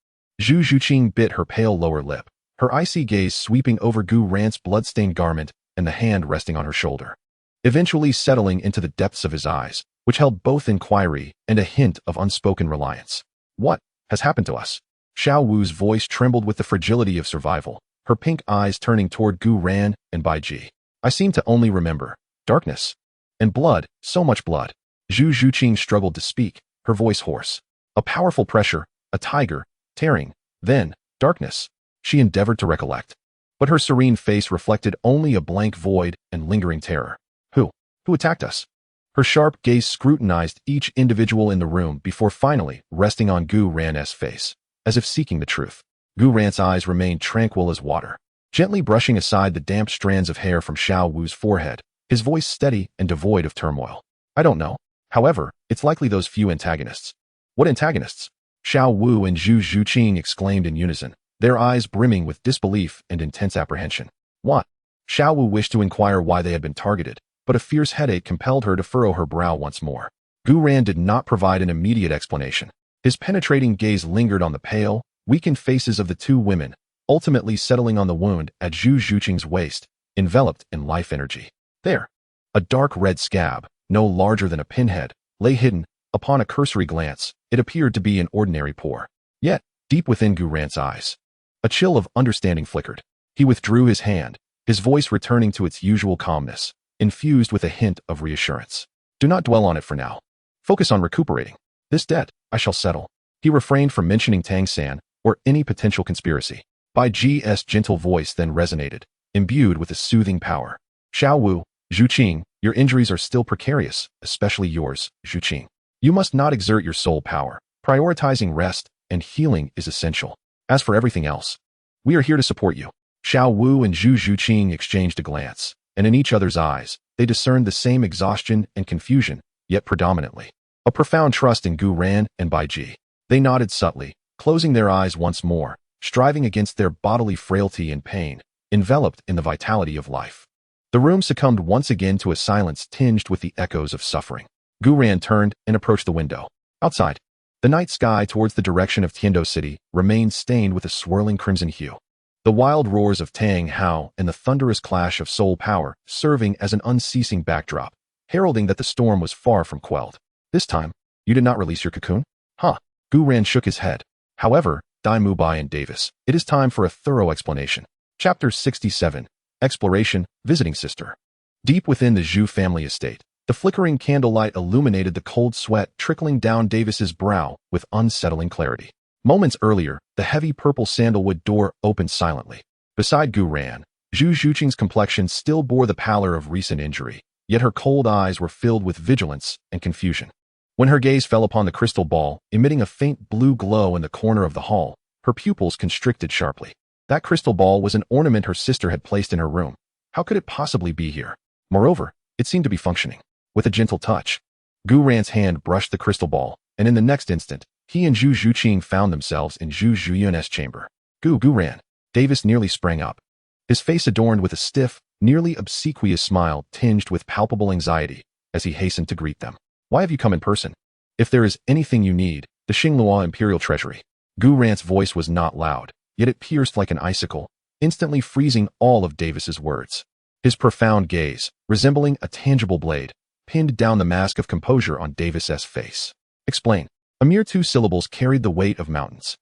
A: Zhu Zhuqing bit her pale lower lip, her icy gaze sweeping over Gu Ran's blood-stained garment and the hand resting on her shoulder, eventually settling into the depths of his eyes, which held both inquiry and a hint of unspoken reliance. "What has happened to us?" Xiao Wu's voice trembled with the fragility of survival, her pink eyes turning toward Gu Ran and Bai Ji. I seem to only remember darkness and blood, so much blood. Zhu Zhuqing struggled to speak, her voice hoarse. A powerful pressure, a tiger, tearing, then, darkness. She endeavored to recollect. But her serene face reflected only a blank void and lingering terror. Who? Who attacked us? Her sharp gaze scrutinized each individual in the room before finally resting on Gu Yuena's face, as if seeking the truth. Gu Yuena's eyes remained tranquil as water. Gently brushing aside the damp strands of hair from Xiao Wu's forehead, his voice steady and devoid of turmoil. I don't know. However, it's likely those few antagonists. What antagonists? Xiao Wu and Zhu Zhuqing exclaimed in unison, their eyes brimming with disbelief and intense apprehension. What? Xiao Wu wished to inquire why they had been targeted, but a fierce headache compelled her to furrow her brow once more. Gu Yuena did not provide an immediate explanation. His penetrating gaze lingered on the pale, weakened faces of the two women, ultimately settling on the wound at Zhu Zhuqing's waist, enveloped in life energy. There, a dark red scab, no larger than a pinhead, lay hidden. Upon a cursory glance, it appeared to be an ordinary pore. Yet, deep within Gu Yuena's eyes, a chill of understanding flickered. He withdrew his hand, his voice returning to its usual calmness, infused with a hint of reassurance. Do not dwell on it for now. Focus on recuperating. This debt, I shall settle. He refrained from mentioning Tang San or any potential conspiracy. Bai Ji's gentle voice then resonated, imbued with a soothing power. Xiao Wu, Zhuqing, your injuries are still precarious, especially yours, Zhuqing. You must not exert your soul power. Prioritizing rest and healing is essential. As for everything else, we are here to support you. Xiao Wu and Zhu Zhuqing exchanged a glance, and in each other's eyes, they discerned the same exhaustion and confusion, yet predominantly a profound trust in Gu Yuena and Bai Ji. They nodded subtly, closing their eyes once more, striving against their bodily frailty and pain, enveloped in the vitality of life. The room succumbed once again to a silence tinged with the echoes of suffering. Gu Yuena turned and approached the window. Outside, the night sky towards the direction of Tiando City remained stained with a swirling crimson hue. The wild roars of Tang Hao and the thunderous clash of soul power serving as an unceasing backdrop, heralding that the storm was far from quelled. This time, you did not release your cocoon? Huh. Gu Yuena shook his head. However, Dai Mubai and Davis, it is time for a thorough explanation. Chapter 67. Exploration, Visiting Sister. Deep within the Zhu family estate, the flickering candlelight illuminated the cold sweat trickling down Davis's brow with unsettling clarity. Moments earlier, the heavy purple sandalwood door opened silently. Beside Gu Yuena, Zhu Zhuqing's complexion still bore the pallor of recent injury, yet her cold eyes were filled with vigilance and confusion. When her gaze fell upon the crystal ball, emitting a faint blue glow in the corner of the hall, her pupils constricted sharply. That crystal ball was an ornament her sister had placed in her room. How could it possibly be here? Moreover, it seemed to be functioning. With a gentle touch, Gu Yuena's hand brushed the crystal ball, and in the next instant, he and Zhu Zhuqing found themselves in Zhu Yuena's chamber. Gu Yuena. Davis nearly sprang up, his face adorned with a stiff, nearly obsequious smile tinged with palpable anxiety as he hastened to greet them. Why have you come in person? If there is anything you need, the Xinglua Imperial Treasury. Gu Yuena's voice was not loud, yet it pierced like an icicle, instantly freezing all of Davis's words. His profound gaze, resembling a tangible blade, pinned down the mask of composure on Davis's face. Explain. A mere 2 syllables carried the weight of mountains.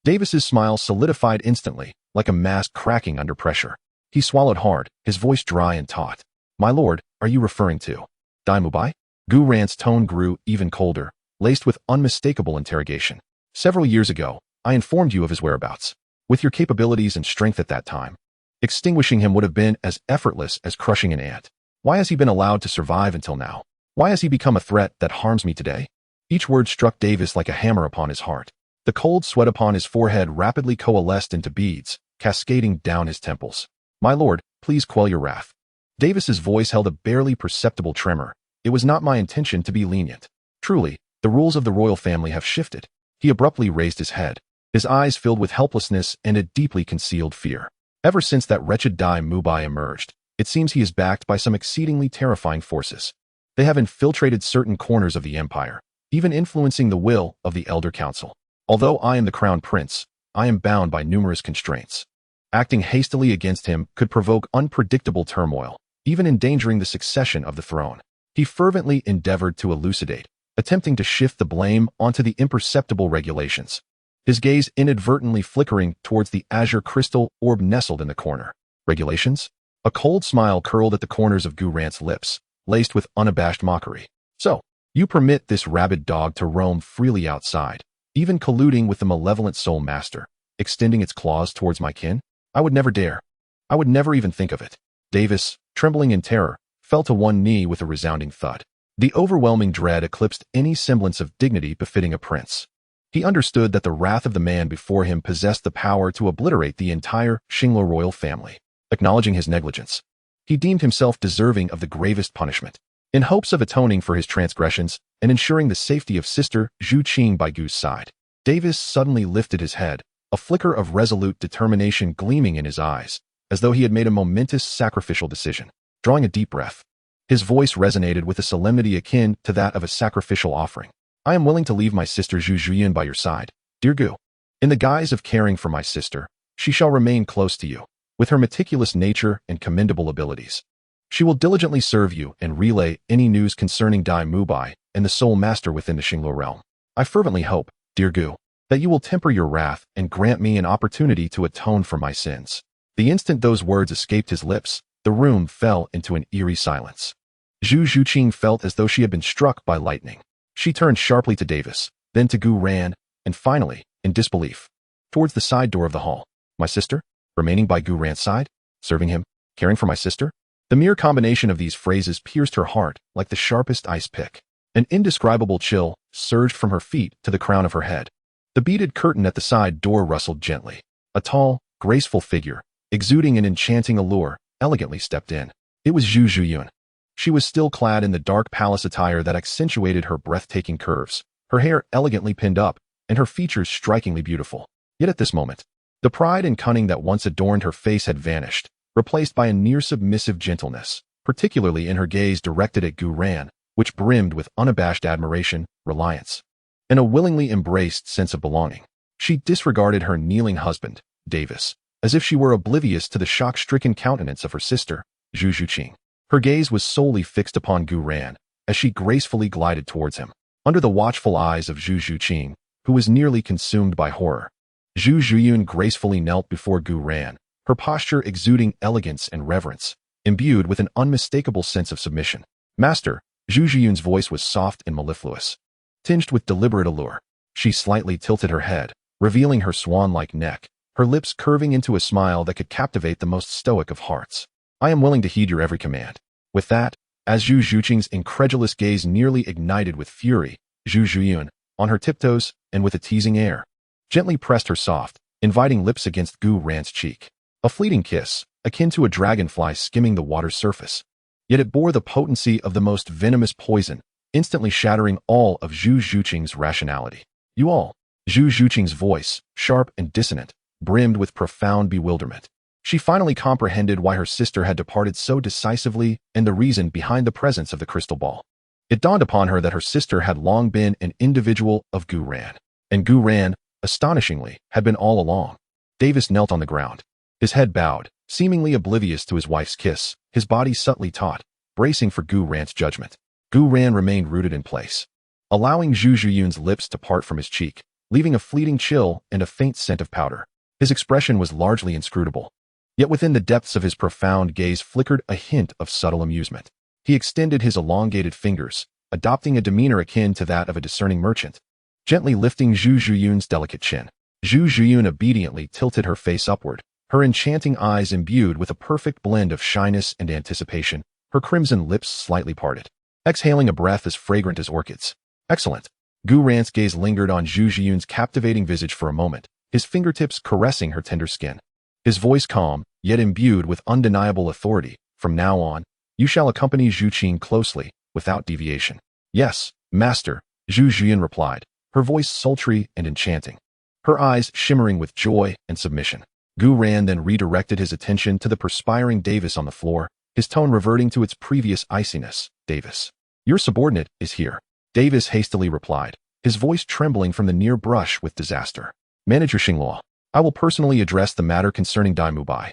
A: Davis's smile solidified instantly, like a mask cracking under pressure. He swallowed hard, his voice dry and taut. My lord, are you referring to Dai Mubai? Gu Yuena's tone grew even colder, laced with unmistakable interrogation. Several years ago, I informed you of his whereabouts. With your capabilities and strength at that time, extinguishing him would have been as effortless as crushing an ant. Why has he been allowed to survive until now? Why has he become a threat that harms me today? Each word struck Davis like a hammer upon his heart. The cold sweat upon his forehead rapidly coalesced into beads, cascading down his temples. My lord, please quell your wrath. Davis's voice held a barely perceptible tremor. It was not my intention to be lenient. Truly, the rules of the royal family have shifted. He abruptly raised his head, his eyes filled with helplessness and a deeply concealed fear. Ever since that wretched Dai Mubai emerged, it seems he is backed by some exceedingly terrifying forces. They have infiltrated certain corners of the empire, even influencing the will of the Elder Council. Although I am the crown prince, I am bound by numerous constraints. Acting hastily against him could provoke unpredictable turmoil, even endangering the succession of the throne. He fervently endeavored to elucidate, attempting to shift the blame onto the imperceptible regulations, his gaze inadvertently flickering towards the azure crystal orb nestled in the corner. Regulations? A cold smile curled at the corners of Gu Rant's lips, laced with unabashed mockery. So, you permit this rabid dog to roam freely outside, even colluding with the malevolent soul master, extending its claws towards my kin? I would never dare. I would never even think of it. Davis, trembling in terror, fell to one knee with a resounding thud. The overwhelming dread eclipsed any semblance of dignity befitting a prince. He understood that the wrath of the man before him possessed the power to obliterate the entire Xingluo royal family. Acknowledging his negligence, he deemed himself deserving of the gravest punishment. In hopes of atoning for his transgressions and ensuring the safety of sister Zhu Qing by Gu's side, Davis suddenly lifted his head, a flicker of resolute determination gleaming in his eyes, as though he had made a momentous sacrificial decision. Drawing a deep breath, his voice resonated with a solemnity akin to that of a sacrificial offering. I am willing to leave my sister Zhu Zhuyan by your side, dear Gu. In the guise of caring for my sister, she shall remain close to you. With her meticulous nature and commendable abilities, she will diligently serve you and relay any news concerning Dai Mubai and the Soul Master within the Xingluo realm. I fervently hope, dear Gu, that you will temper your wrath and grant me an opportunity to atone for my sins. The instant those words escaped his lips, the room fell into an eerie silence. Zhu Zhuqing felt as though she had been struck by lightning. She turned sharply to Davis, then to Gu Ran, and finally, in disbelief, towards the side door of the hall. My sister? Remaining by Gu Ran's side? Serving him? Caring for my sister? The mere combination of these phrases pierced her heart like the sharpest ice pick. An indescribable chill surged from her feet to the crown of her head. The beaded curtain at the side door rustled gently. A tall, graceful figure, exuding an enchanting allure, elegantly stepped in. It was Zhu Zhuyun. She was still clad in the dark palace attire that accentuated her breathtaking curves, her hair elegantly pinned up, and her features strikingly beautiful. Yet at this moment, the pride and cunning that once adorned her face had vanished, replaced by a near-submissive gentleness, particularly in her gaze directed at Gu Ran, which brimmed with unabashed admiration, reliance, and a willingly embraced sense of belonging. She disregarded her kneeling husband, Davis, as if she were oblivious to the shock-stricken countenance of her sister, Zhu Zhuqing. Her gaze was solely fixed upon Gu Ran, as she gracefully glided towards him. Under the watchful eyes of Zhu Zhuqing, who was nearly consumed by horror, Zhu Zhuyun gracefully knelt before Gu Ran, her posture exuding elegance and reverence, imbued with an unmistakable sense of submission. Master, Zhu Zhuyun's voice was soft and mellifluous, tinged with deliberate allure. She slightly tilted her head, revealing her swan-like neck, her lips curving into a smile that could captivate the most stoic of hearts. I am willing to heed your every command. With that, as Zhu Zhuqing's incredulous gaze nearly ignited with fury, Zhu Zhuyun, on her tiptoes and with a teasing air, gently pressed her soft, inviting lips against Gu Ran's cheek. A fleeting kiss, akin to a dragonfly skimming the water's surface. Yet it bore the potency of the most venomous poison, instantly shattering all of Zhu Zhuqing's rationality. You all. Zhu Zhuqing's voice, sharp and dissonant, brimmed with profound bewilderment. She finally comprehended why her sister had departed so decisively and the reason behind the presence of the crystal ball. It dawned upon her that her sister had long been an individual of Gu Ran, and Gu Ran, astonishingly, had been all along. Davis knelt on the ground, his head bowed, seemingly oblivious to his wife's kiss, his body subtly taut, bracing for Gu Ran's judgment. Gu Ran remained rooted in place, allowing Zhu Zhuyun's lips to part from his cheek, leaving a fleeting chill and a faint scent of powder. His expression was largely inscrutable, yet within the depths of his profound gaze flickered a hint of subtle amusement. He extended his elongated fingers, adopting a demeanor akin to that of a discerning merchant, gently lifting Zhu Zhuyun's delicate chin. Zhu Zhuyun obediently tilted her face upward, her enchanting eyes imbued with a perfect blend of shyness and anticipation, her crimson lips slightly parted, exhaling a breath as fragrant as orchids. Excellent. Gu Ran's gaze lingered on Zhu Zhuyun's captivating visage for a moment, his fingertips caressing her tender skin. His voice calm, yet imbued with undeniable authority. From now on, you shall accompany Zhu Qing closely, without deviation. Yes, master, Zhu Zhuyun replied, her voice sultry and enchanting, her eyes shimmering with joy and submission. Gu Ran then redirected his attention to the perspiring Davis on the floor, his tone reverting to its previous iciness. Davis, your subordinate is here. Davis hastily replied, his voice trembling from the near brush with disaster. Manager Xingluo, I will personally address the matter concerning Dai Mubai.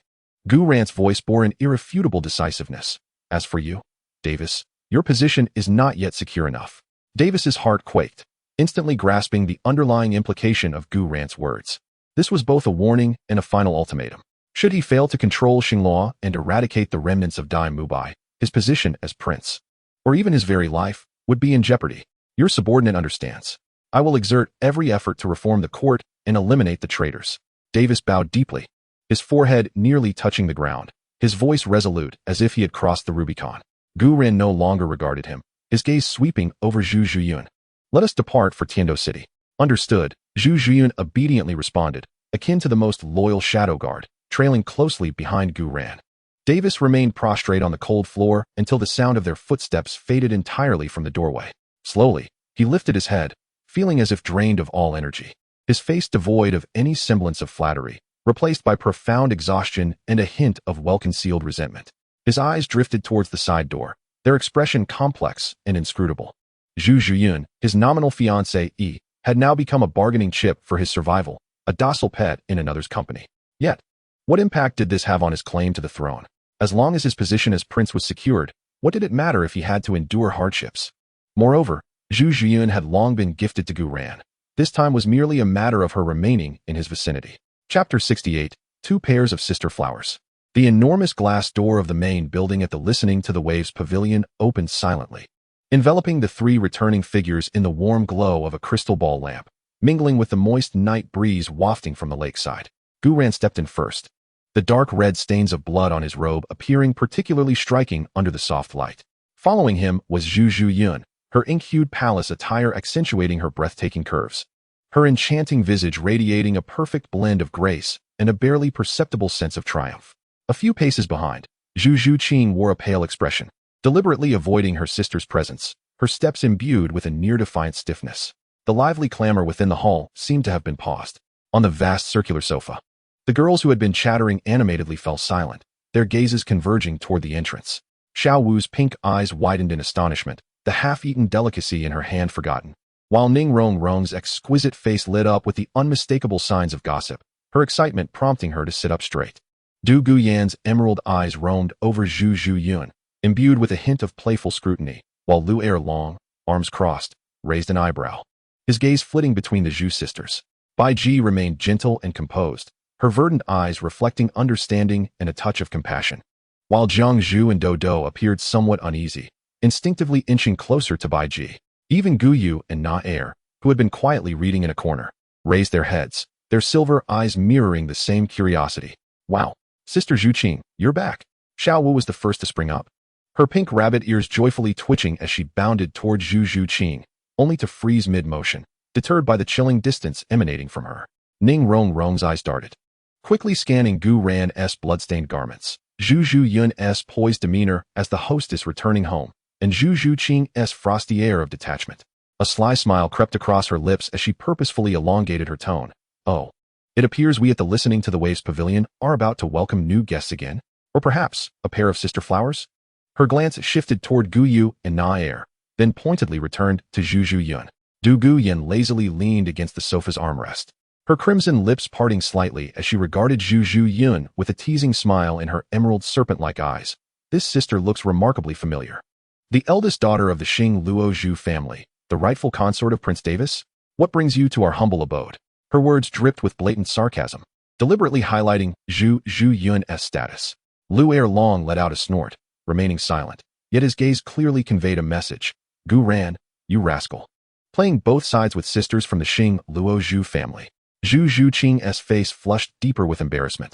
A: Gu Ran's voice bore an irrefutable decisiveness. As for you, Davis, your position is not yet secure enough. Davis's heart quaked, instantly grasping the underlying implication of Gu Ran's words. This was both a warning and a final ultimatum. Should he fail to control Xinghua and eradicate the remnants of Dai Mubai, his position as prince, or even his very life, would be in jeopardy. Your subordinate understands. I will exert every effort to reform the court and eliminate the traitors. Davis bowed deeply, his forehead nearly touching the ground, his voice resolute as if he had crossed the Rubicon. Gu Ren no longer regarded him, his gaze sweeping over Zhu Zhuyun. Let us depart for Tiando City. Understood, Zhu Zhuyun obediently responded, akin to the most loyal shadow guard, trailing closely behind Gu Ren. Davis remained prostrate on the cold floor until the sound of their footsteps faded entirely from the doorway. Slowly, he lifted his head, feeling as if drained of all energy, his face devoid of any semblance of flattery, replaced by profound exhaustion and a hint of well-concealed resentment. His eyes drifted towards the side door, their expression complex and inscrutable. Zhu Zhuyun, his nominal fiancée, had now become a bargaining chip for his survival, a docile pet in another's company. Yet, what impact did this have on his claim to the throne? As long as his position as prince was secured, what did it matter if he had to endure hardships? Moreover, Zhu Zhuyun had long been gifted to Gu Ren. This time was merely a matter of her remaining in his vicinity. Chapter 68, Two Pairs of Sister Flowers. The enormous glass door of the main building at the Listening to the Waves pavilion opened silently, enveloping the three returning figures in the warm glow of a crystal ball lamp, mingling with the moist night breeze wafting from the lakeside. Gu Ren stepped in first, the dark red stains of blood on his robe appearing particularly striking under the soft light. Following him was Zhu Zhuyun, her ink-hued palace attire accentuating her breathtaking curves, her enchanting visage radiating a perfect blend of grace and a barely perceptible sense of triumph. A few paces behind, Zhu Zhuqing wore a pale expression, deliberately avoiding her sister's presence, her steps imbued with a near-defiant stiffness. The lively clamor within the hall seemed to have been paused. On the vast circular sofa, the girls who had been chattering animatedly fell silent, their gazes converging toward the entrance. Xiao Wu's pink eyes widened in astonishment, the half-eaten delicacy in her hand forgotten, while Ning Rongrong's exquisite face lit up with the unmistakable signs of gossip, her excitement prompting her to sit up straight. Du Guyan's emerald eyes roamed over Zhu Zhuyun, imbued with a hint of playful scrutiny, while Lu Erlong, arms crossed, raised an eyebrow, his gaze flitting between the Zhu sisters. Bai Ji remained gentle and composed, her verdant eyes reflecting understanding and a touch of compassion, while Jiang Zhu and Dodo appeared somewhat uneasy, instinctively inching closer to Bai Ji. Even Gu Yu and Na Er, who had been quietly reading in a corner, raised their heads, their silver eyes mirroring the same curiosity. Wow, Sister Zhuqing, you're back. Xiao Wu was the first to spring up, her pink rabbit ears joyfully twitching as she bounded toward Zhu Zhuqing, only to freeze mid-motion, deterred by the chilling distance emanating from her. Ning Rongrong's eyes darted, quickly scanning Gu Ran's bloodstained garments, Zhu Zhuyun's poised demeanor as the hostess returning home, and Zhu Zhuqing's frosty air of detachment. A sly smile crept across her lips as she purposefully elongated her tone. Oh, it appears we at the Listening to the Waves pavilion are about to welcome new guests again, or perhaps a pair of sister flowers? Her glance shifted toward Gu Yu and Na Er, then pointedly returned to Zhu Zhuyun. Du Guyan lazily leaned against the sofa's armrest, her crimson lips parting slightly as she regarded Zhu Zhuyun with a teasing smile in her emerald serpent-like eyes. This sister looks remarkably familiar. The eldest daughter of the Xing Luo Zhu family, the rightful consort of Prince Davis? What brings you to our humble abode? Her words dripped with blatant sarcasm, deliberately highlighting Zhu Zhuyun's status. Lu Erlong let out a snort, remaining silent, yet his gaze clearly conveyed a message. Gu Ran, you rascal. Playing both sides with sisters from the Xing Luo Zhu family. Zhu Zhuqing's face flushed deeper with embarrassment.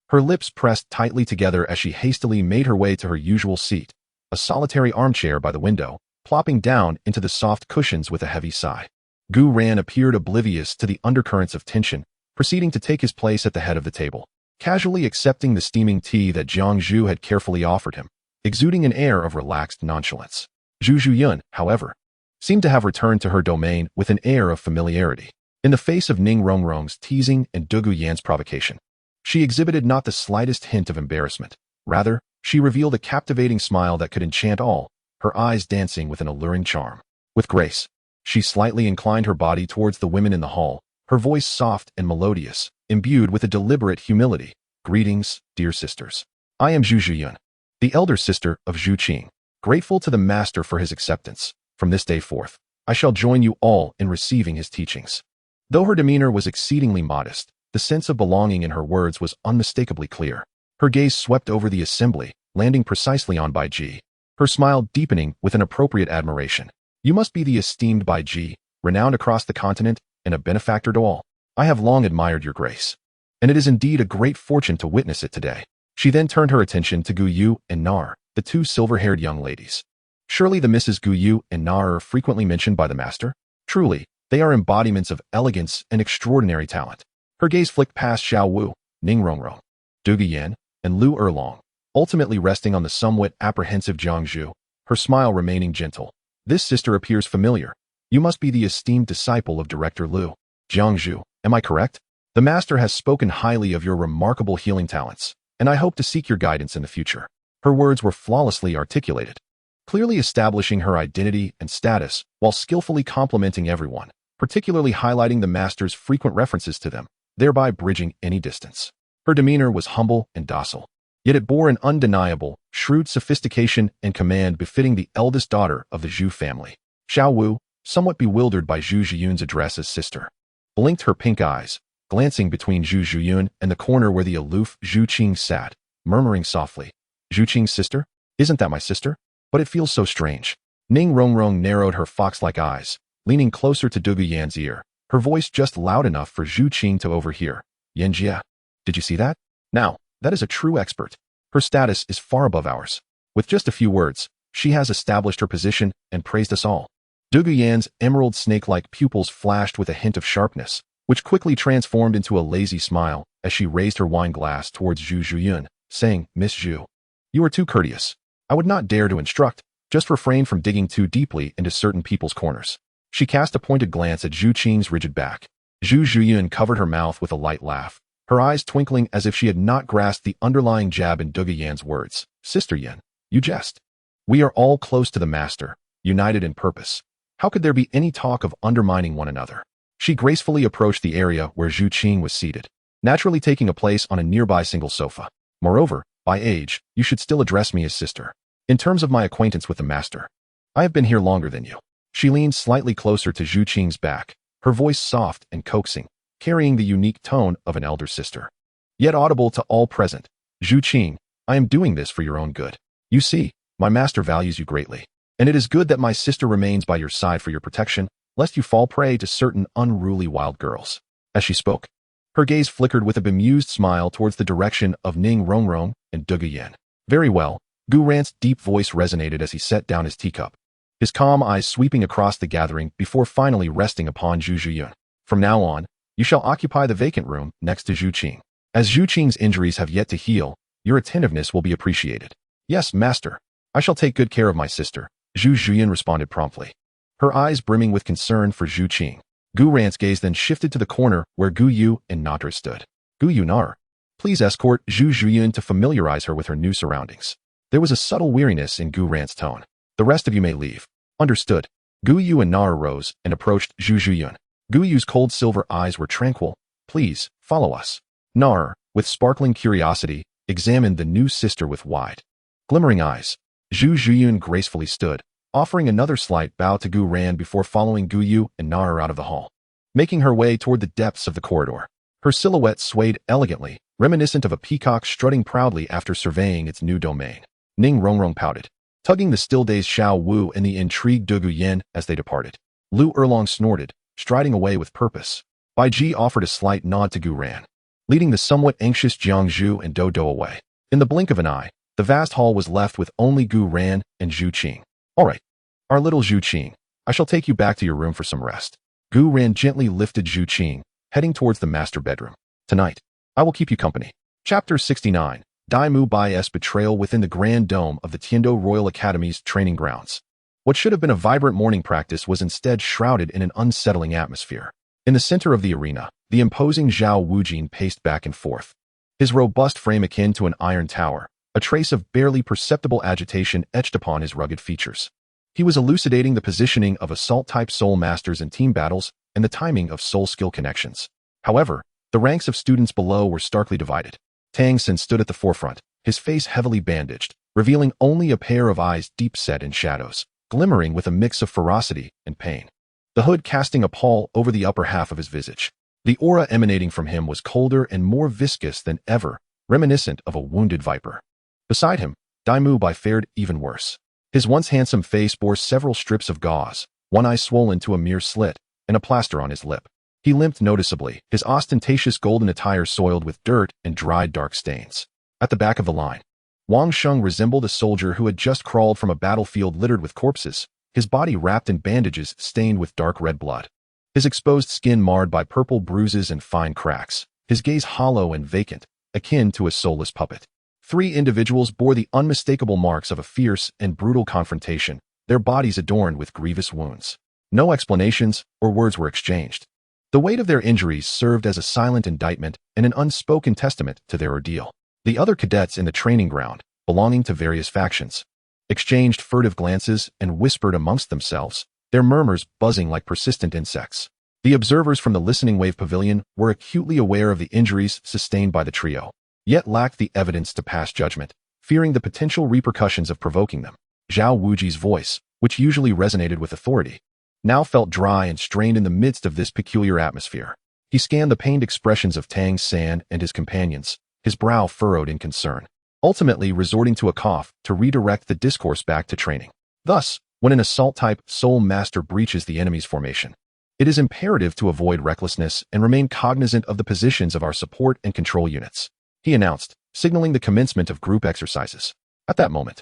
A: Her lips pressed tightly together as she hastily made her way to her usual seat, a solitary armchair by the window, plopping down into the soft cushions with a heavy sigh. Gu Ran appeared oblivious to the undercurrents of tension, proceeding to take his place at the head of the table, casually accepting the steaming tea that Jiang Zhu had carefully offered him, exuding an air of relaxed nonchalance. Zhu Zhuyun, however, seemed to have returned to her domain with an air of familiarity. In the face of Ning Rongrong's teasing and Du Guyan's provocation, she exhibited not the slightest hint of embarrassment. Rather, she revealed a captivating smile that could enchant all, her eyes dancing with an alluring charm. With grace, she slightly inclined her body towards the women in the hall, her voice soft and melodious, imbued with a deliberate humility. Greetings, dear sisters. I am Zhu Zhuyun, the elder sister of Zhu Qing. Grateful to the master for his acceptance, from this day forth, I shall join you all in receiving his teachings. Though her demeanor was exceedingly modest, the The sense of belonging in her words was unmistakably clear. Her gaze swept over the assembly, landing precisely on Bai Ji, her smile deepening with an appropriate admiration. You must be the esteemed Bai Ji, renowned across the continent and a benefactor to all. I have long admired your grace, and it is indeed a great fortune to witness it today. She then turned her attention to Gu Yu and Nar, the two silver-haired young ladies. Surely the Misses Gu Yu and Nar are frequently mentioned by the master? Truly, they are embodiments of elegance and extraordinary talent. Her gaze flicked past Xiao Wu, Ning Rongrong, Gu Yuena, and Lu Erlong, ultimately resting on the somewhat apprehensive Jiang Zhu, her smile remaining gentle. This sister appears familiar. You must be the esteemed disciple of Director Lu. Jiang Zhu, am I correct? The master has spoken highly of your remarkable healing talents, and I hope to seek your guidance in the future. Her words were flawlessly articulated, clearly establishing her identity and status while skillfully complimenting everyone, particularly highlighting the master's frequent references to them, thereby bridging any distance. Her demeanor was humble and docile, yet it bore an undeniable, shrewd sophistication and command befitting the eldest daughter of the Zhu family. Xiao Wu, somewhat bewildered by Zhu Zhiyun's address as sister, blinked her pink eyes, glancing between Zhu Zhiyun and the corner where the aloof Zhu Qing sat, murmuring softly, Zhu Qing's sister? Isn't that my sister? But it feels so strange. Ning Rongrong narrowed her fox-like eyes, leaning closer to Gu Yuen's ear, her voice just loud enough for Zhu Qing to overhear. Yanjia, did you see that? Now, that is a true expert. Her status is far above ours. With just a few words, she has established her position and praised us all. Gu Yuen's emerald snake-like pupils flashed with a hint of sharpness, which quickly transformed into a lazy smile as she raised her wine glass towards Zhu Zhiyun, saying, Miss Zhu, you are too courteous. I would not dare to instruct, just refrain from digging too deeply into certain people's corners. She cast a pointed glance at Zhu Qing's rigid back. Zhu Zhiyun covered her mouth with a light laugh, her eyes twinkling as if she had not grasped the underlying jab in Gu Yuen's words. Sister Yen, you jest. We are all close to the master, united in purpose. How could there be any talk of undermining one another? She gracefully approached the area where Zhu Qing was seated, naturally taking a place on a nearby single sofa. Moreover, by age, you should still address me as sister. In terms of my acquaintance with the master, I have been here longer than you. She leaned slightly closer to Zhu Qing's back, her voice soft and coaxing, carrying the unique tone of an elder sister. Yet audible to all present, Zhu Qing, I am doing this for your own good. You see, my master values you greatly, and it is good that my sister remains by your side for your protection, lest you fall prey to certain unruly wild girls. As she spoke, her gaze flickered with a bemused smile towards the direction of Ning Rongrong and Gu Yuena. Very well, Gu Rant's deep voice resonated as he set down his teacup, his calm eyes sweeping across the gathering before finally resting upon Zhu Zhiyun. From now on, you shall occupy the vacant room next to Zhu Qing. As Zhu Qing's injuries have yet to heal, your attentiveness will be appreciated. Yes, master. I shall take good care of my sister, Zhu Zhiyun responded promptly, her eyes brimming with concern for Zhu Qing. Gu Rant's gaze then shifted to the corner where Gu Yu and Natra stood. Gu Yuena, please escort Zhu Zhiyun to familiarize her with her new surroundings. There was a subtle weariness in Gu Rant's tone. The rest of you may leave. Understood. Gu Yu and Nar rose and approached Zhu Zhiyun. Gu Yu's cold silver eyes were tranquil. Please, follow us. Nar, with sparkling curiosity, examined the new sister with wide, glimmering eyes. Zhu Zhiyun gracefully stood, offering another slight bow to Gu Ran before following Gu Yu and Nar out of the hall, making her way toward the depths of the corridor. Her silhouette swayed elegantly, reminiscent of a peacock strutting proudly after surveying its new domain. Ning Rongrong pouted, tugging the still-dazed Xiao Wu and the intrigued Gu Yuena as they departed. Lu Erlong snorted, striding away with purpose. Bai Ji offered a slight nod to Gu Ran, leading the somewhat anxious Jiang Zhu and Do away. In the blink of an eye, the vast hall was left with only Gu Ran and Zhu Qing. All right, our little Zhu Qing, I shall take you back to your room for some rest. Gu Ran gently lifted Zhu Qing, heading towards the master bedroom. Tonight, I will keep you company. Chapter 69. Dai Mu Bai's betrayal within the grand dome of the Tiando Royal Academy's training grounds. What should have been a vibrant morning practice was instead shrouded in an unsettling atmosphere. In the center of the arena, the imposing Zhao Wujin paced back and forth, his robust frame akin to an iron tower, a trace of barely perceptible agitation etched upon his rugged features. He was elucidating the positioning of assault-type soul masters in team battles and the timing of soul skill connections. However, the ranks of students below were starkly divided. Tang San stood at the forefront, his face heavily bandaged, revealing only a pair of eyes deep-set in shadows, glimmering with a mix of ferocity and pain, the hood casting a pall over the upper half of his visage. The aura emanating from him was colder and more viscous than ever, reminiscent of a wounded viper. Beside him, Dai Mubai fared even worse. His once handsome face bore several strips of gauze, one eye swollen to a mere slit, and a plaster on his lip. He limped noticeably, his ostentatious golden attire soiled with dirt and dried dark stains. At the back of the line, Wang Sheng resembled a soldier who had just crawled from a battlefield littered with corpses, his body wrapped in bandages stained with dark red blood. His exposed skin marred by purple bruises and fine cracks, his gaze hollow and vacant, akin to a soulless puppet. 3 individuals bore the unmistakable marks of a fierce and brutal confrontation, their bodies adorned with grievous wounds. No explanations or words were exchanged. The weight of their injuries served as a silent indictment and an unspoken testament to their ordeal. The other cadets in the training ground, belonging to various factions, exchanged furtive glances and whispered amongst themselves, their murmurs buzzing like persistent insects. The observers from the Listening Wave Pavilion were acutely aware of the injuries sustained by the trio, yet lacked the evidence to pass judgment, fearing the potential repercussions of provoking them. Zhao Wuji's voice, which usually resonated with authority, now felt dry and strained in the midst of this peculiar atmosphere. He scanned the pained expressions of Tang San and his companions, his brow furrowed in concern, ultimately resorting to a cough to redirect the discourse back to training. Thus, when an assault-type soul master breaches the enemy's formation, it is imperative to avoid recklessness and remain cognizant of the positions of our support and control units, he announced, signaling the commencement of group exercises. At that moment,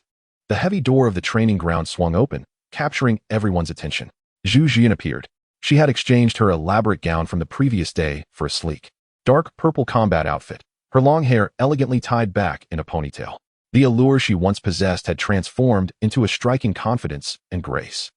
A: the heavy door of the training ground swung open, capturing everyone's attention. Gu Yuena appeared. She had exchanged her elaborate gown from the previous day for a sleek, dark purple combat outfit, her long hair elegantly tied back in a ponytail. The allure she once possessed had transformed into a striking confidence and grace.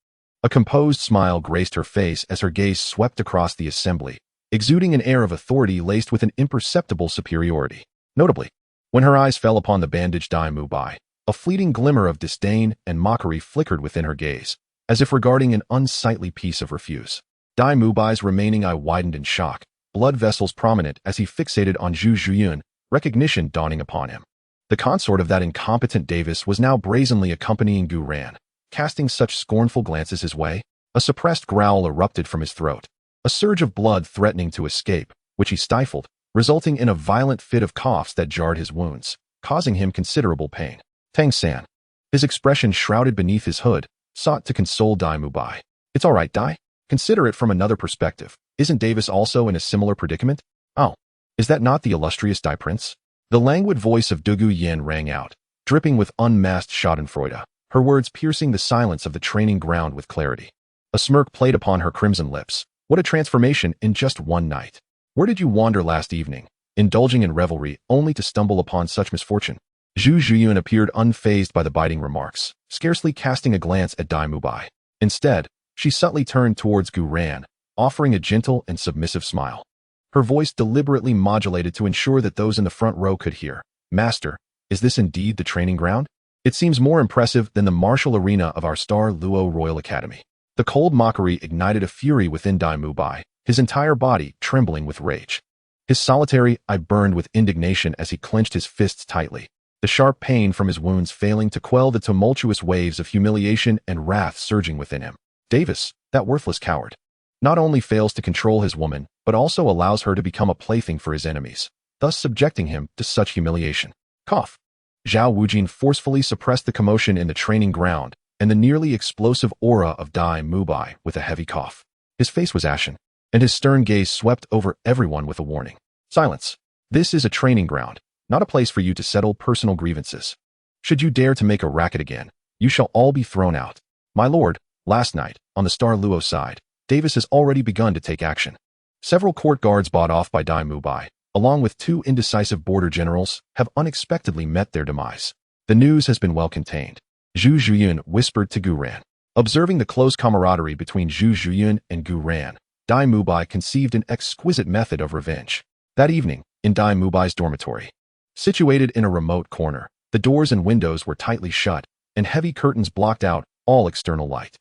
A: A composed smile graced her face as her gaze swept across the assembly, exuding an air of authority laced with an imperceptible superiority. Notably, when her eyes fell upon the bandaged Dai Mubai, a fleeting glimmer of disdain and mockery flickered within her gaze, as if regarding an unsightly piece of refuse. Dai Mubai's remaining eye widened in shock, blood vessels prominent as he fixated on Gu Yuena, recognition dawning upon him. The consort of that incompetent Davis was now brazenly accompanying Gu Yuena, casting such scornful glances his way. A suppressed growl erupted from his throat, a surge of blood threatening to escape, which he stifled, resulting in a violent fit of coughs that jarred his wounds, causing him considerable pain. Tang San, his expression shrouded beneath his hood, sought to console Dai Mubai. It's all right, Dai. Consider it from another perspective. Isn't Davis also in a similar predicament? Oh, is that not the illustrious Dai Prince? The languid voice of Gu Yuena rang out, dripping with unmasked schadenfreude, her words piercing the silence of the training ground with clarity. A smirk played upon her crimson lips. What a transformation in just one night. Where did you wander last evening, indulging in revelry only to stumble upon such misfortune? Gu Yuena appeared unfazed by the biting remarks, scarcely casting a glance at Dai Mubai. Instead, she subtly turned towards Gu Yuena, offering a gentle and submissive smile. Her voice deliberately modulated to ensure that those in the front row could hear. Master, is this indeed the training ground? It seems more impressive than the martial arena of our Star Luo Royal Academy. The cold mockery ignited a fury within Dai Mubai, his entire body trembling with rage. His solitary eye burned with indignation as he clenched his fists tightly, the sharp pain from his wounds failing to quell the tumultuous waves of humiliation and wrath surging within him. Davis, that worthless coward, not only fails to control his woman, but also allows her to become a plaything for his enemies, thus subjecting him to such humiliation. Cough. Zhao Wujin forcefully suppressed the commotion in the training ground and the nearly explosive aura of Dai Mubai with a heavy cough. His face was ashen, and his stern gaze swept over everyone with a warning. Silence. This is a training ground, not a place for you to settle personal grievances. Should you dare to make a racket again, you shall all be thrown out. My lord, last night, on the Star Luo side, Davis has already begun to take action. Several court guards bought off by Dai Mubai, along with 2 indecisive border generals, have unexpectedly met their demise. The news has been well contained. Gu Yuena whispered to Gu Yuena. Observing the close camaraderie between Gu Yuena and Gu Yuena, Dai Mubai conceived an exquisite method of revenge. That evening, in Dai Mubai's dormitory, situated in a remote corner, the doors and windows were tightly shut, and heavy curtains blocked out all external light.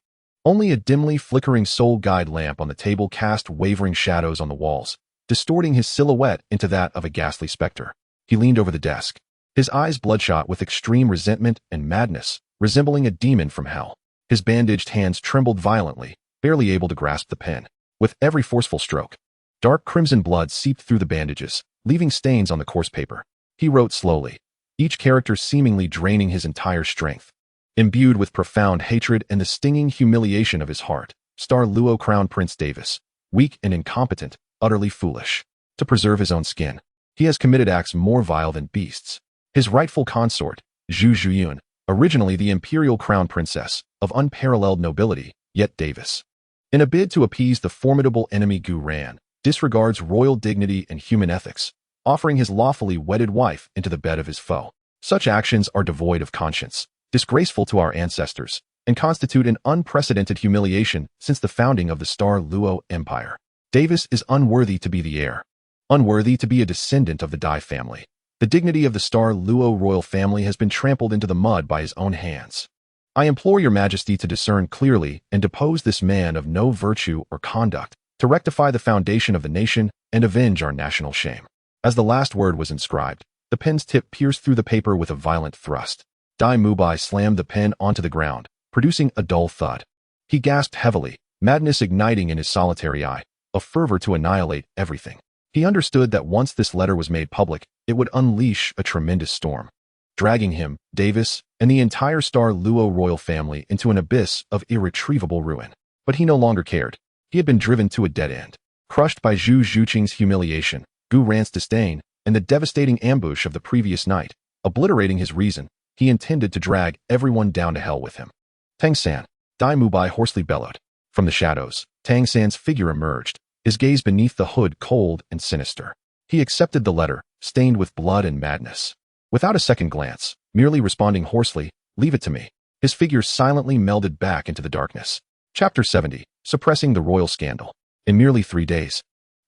A: Only a dimly flickering soul guide lamp on the table cast wavering shadows on the walls, distorting his silhouette into that of a ghastly specter. He leaned over the desk, his eyes bloodshot with extreme resentment and madness, resembling a demon from hell. His bandaged hands trembled violently, barely able to grasp the pen. With every forceful stroke, Dark crimson blood seeped through the bandages, leaving stains on the coarse paper. He wrote slowly, each character seemingly draining his entire strength. Imbued with profound hatred and the stinging humiliation of his heart, Star Luo Crown Prince Davis, weak and incompetent, utterly foolish. To preserve his own skin, he has committed acts more vile than beasts. His rightful consort, Gu Yuena, originally the imperial crown princess, of unparalleled nobility, yet Davis, in a bid to appease the formidable enemy Gu Yuena, disregards royal dignity and human ethics, offering his lawfully wedded wife into the bed of his foe. Such actions are devoid of conscience, disgraceful to our ancestors, and constitute an unprecedented humiliation since the founding of the Star Luo Empire. Davis is unworthy to be the heir, unworthy to be a descendant of the Dai family. The dignity of the Star Luo royal family has been trampled into the mud by his own hands. I implore your majesty to discern clearly and depose this man of no virtue or conduct, to rectify the foundation of the nation and avenge our national shame. As the last word was inscribed, the pen's tip pierced through the paper with a violent thrust. Dai Mubai slammed the pen onto the ground, producing a dull thud. He gasped heavily, madness igniting in his solitary eye, a fervor to annihilate everything. He understood that once this letter was made public, it would unleash a tremendous storm, dragging him, Davis, and the entire Star Luo royal family into an abyss of irretrievable ruin. But he no longer cared. He had been driven to a dead end. Crushed by Zhu Zhuqing's humiliation, Gu Ran's disdain, and the devastating ambush of the previous night, obliterating his reason, he intended to drag everyone down to hell with him. Tang San, Dai Mubai hoarsely bellowed. From the shadows, Tang San's figure emerged, his gaze beneath the hood cold and sinister. He accepted the letter, stained with blood and madness. Without a second glance, merely responding hoarsely, "Leave it to me," his figure silently melded back into the darkness. Chapter 70, Suppressing the Royal Scandal. In merely 3 days,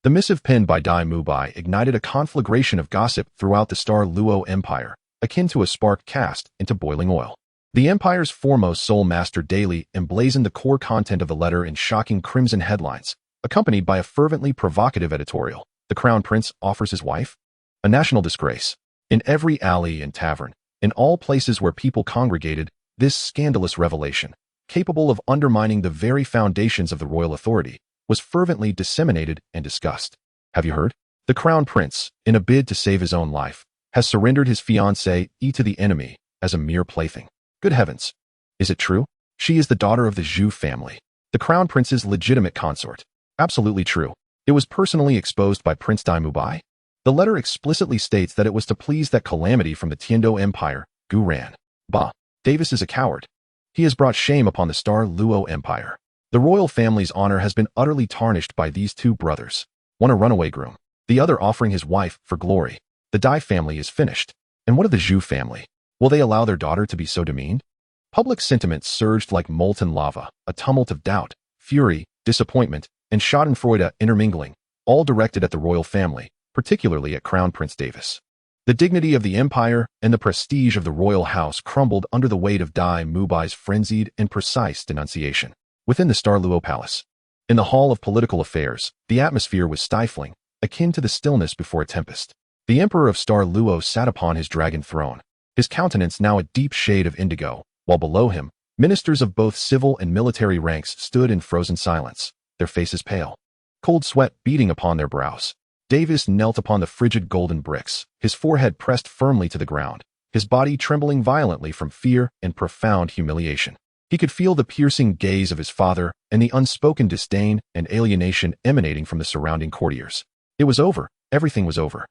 A: the missive penned by Dai Mubai ignited a conflagration of gossip throughout the Star Luo Empire, akin to a spark cast into boiling oil. The empire's foremost soul master daily emblazoned the core content of the letter in shocking crimson headlines, accompanied by a fervently provocative editorial. The crown prince offers his wife? A national disgrace. In every alley and tavern, in all places where people congregated, this scandalous revelation, capable of undermining the very foundations of the royal authority, was fervently disseminated and discussed. Have you heard? The crown prince, in a bid to save his own life, has surrendered his fiancée to the enemy as a mere plaything. Good heavens! Is it true? She is the daughter of the Zhu family, the crown prince's legitimate consort. Absolutely true. It was personally exposed by Prince Dai Mubai. The letter explicitly states that it was to please that calamity from the Tiando Empire, Gu Yuena. Bah! Davis is a coward. He has brought shame upon the Star Luo Empire. The royal family's honor has been utterly tarnished by these two brothers, one a runaway groom, the other offering his wife for glory. The Dai family is finished. And what of the Zhu family? Will they allow their daughter to be so demeaned? Public sentiment surged like molten lava, a tumult of doubt, fury, disappointment, and schadenfreude intermingling, all directed at the royal family, particularly at Crown Prince Davis. The dignity of the empire and the prestige of the royal house crumbled under the weight of Dai Mubai's frenzied and precise denunciation. Within the Star Luo Palace, in the Hall of Political Affairs, the atmosphere was stifling, akin to the stillness before a tempest. The Emperor of Star Luo sat upon his dragon throne, his countenance now a deep shade of indigo, while below him, ministers of both civil and military ranks stood in frozen silence, their faces pale, cold sweat beating upon their brows. Davis knelt upon the frigid golden bricks, his forehead pressed firmly to the ground, his body trembling violently from fear and profound humiliation. He could feel the piercing gaze of his father and the unspoken disdain and alienation emanating from the surrounding courtiers. It was over. Everything was over.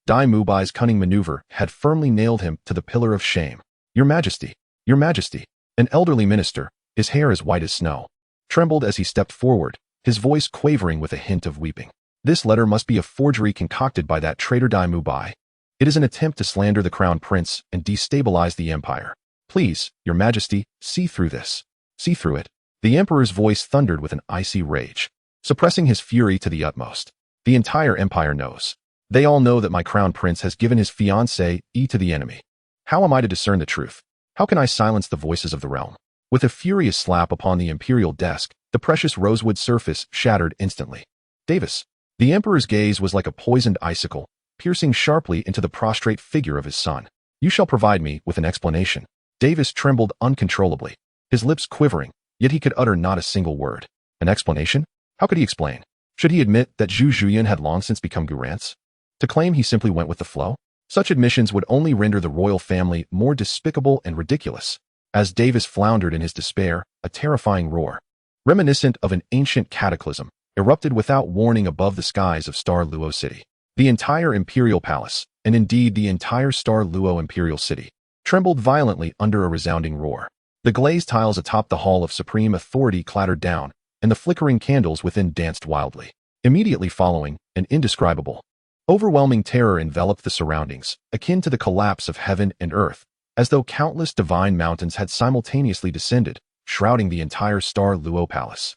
A: Dai Mubai's cunning maneuver had firmly nailed him to the pillar of shame. Your Majesty, Your Majesty, an elderly minister, his hair as white as snow, trembled as he stepped forward, his voice quavering with a hint of weeping. This letter must be a forgery concocted by that traitor Dai Mubai. It is an attempt to slander the crown prince and destabilize the empire. Please, Your Majesty, see through this. See through it. The emperor's voice thundered with an icy rage, suppressing his fury to the utmost. The entire empire knows. They all know that my crown prince has given his fiancée to the enemy. How am I to discern the truth? How can I silence the voices of the realm? With a furious slap upon the imperial desk, the precious rosewood surface shattered instantly. Davis. The emperor's gaze was like a poisoned icicle, piercing sharply into the prostrate figure of his son. You shall provide me with an explanation. Davis trembled uncontrollably, his lips quivering, yet he could utter not a single word. An explanation? How could he explain? Should he admit that Gu Yuena had long since become Gu Ran's? To claim he simply went with the flow? Such admissions would only render the royal family more despicable and ridiculous. As Davis floundered in his despair, a terrifying roar, reminiscent of an ancient cataclysm, erupted without warning above the skies of Star Luo City. The entire imperial palace, and indeed the entire Star Luo imperial city, trembled violently under a resounding roar. The glazed tiles atop the Hall of Supreme Authority clattered down, and the flickering candles within danced wildly. Immediately following, an indescribable, overwhelming terror enveloped the surroundings, akin to the collapse of heaven and earth, as though countless divine mountains had simultaneously descended, shrouding the entire Star Luo palace.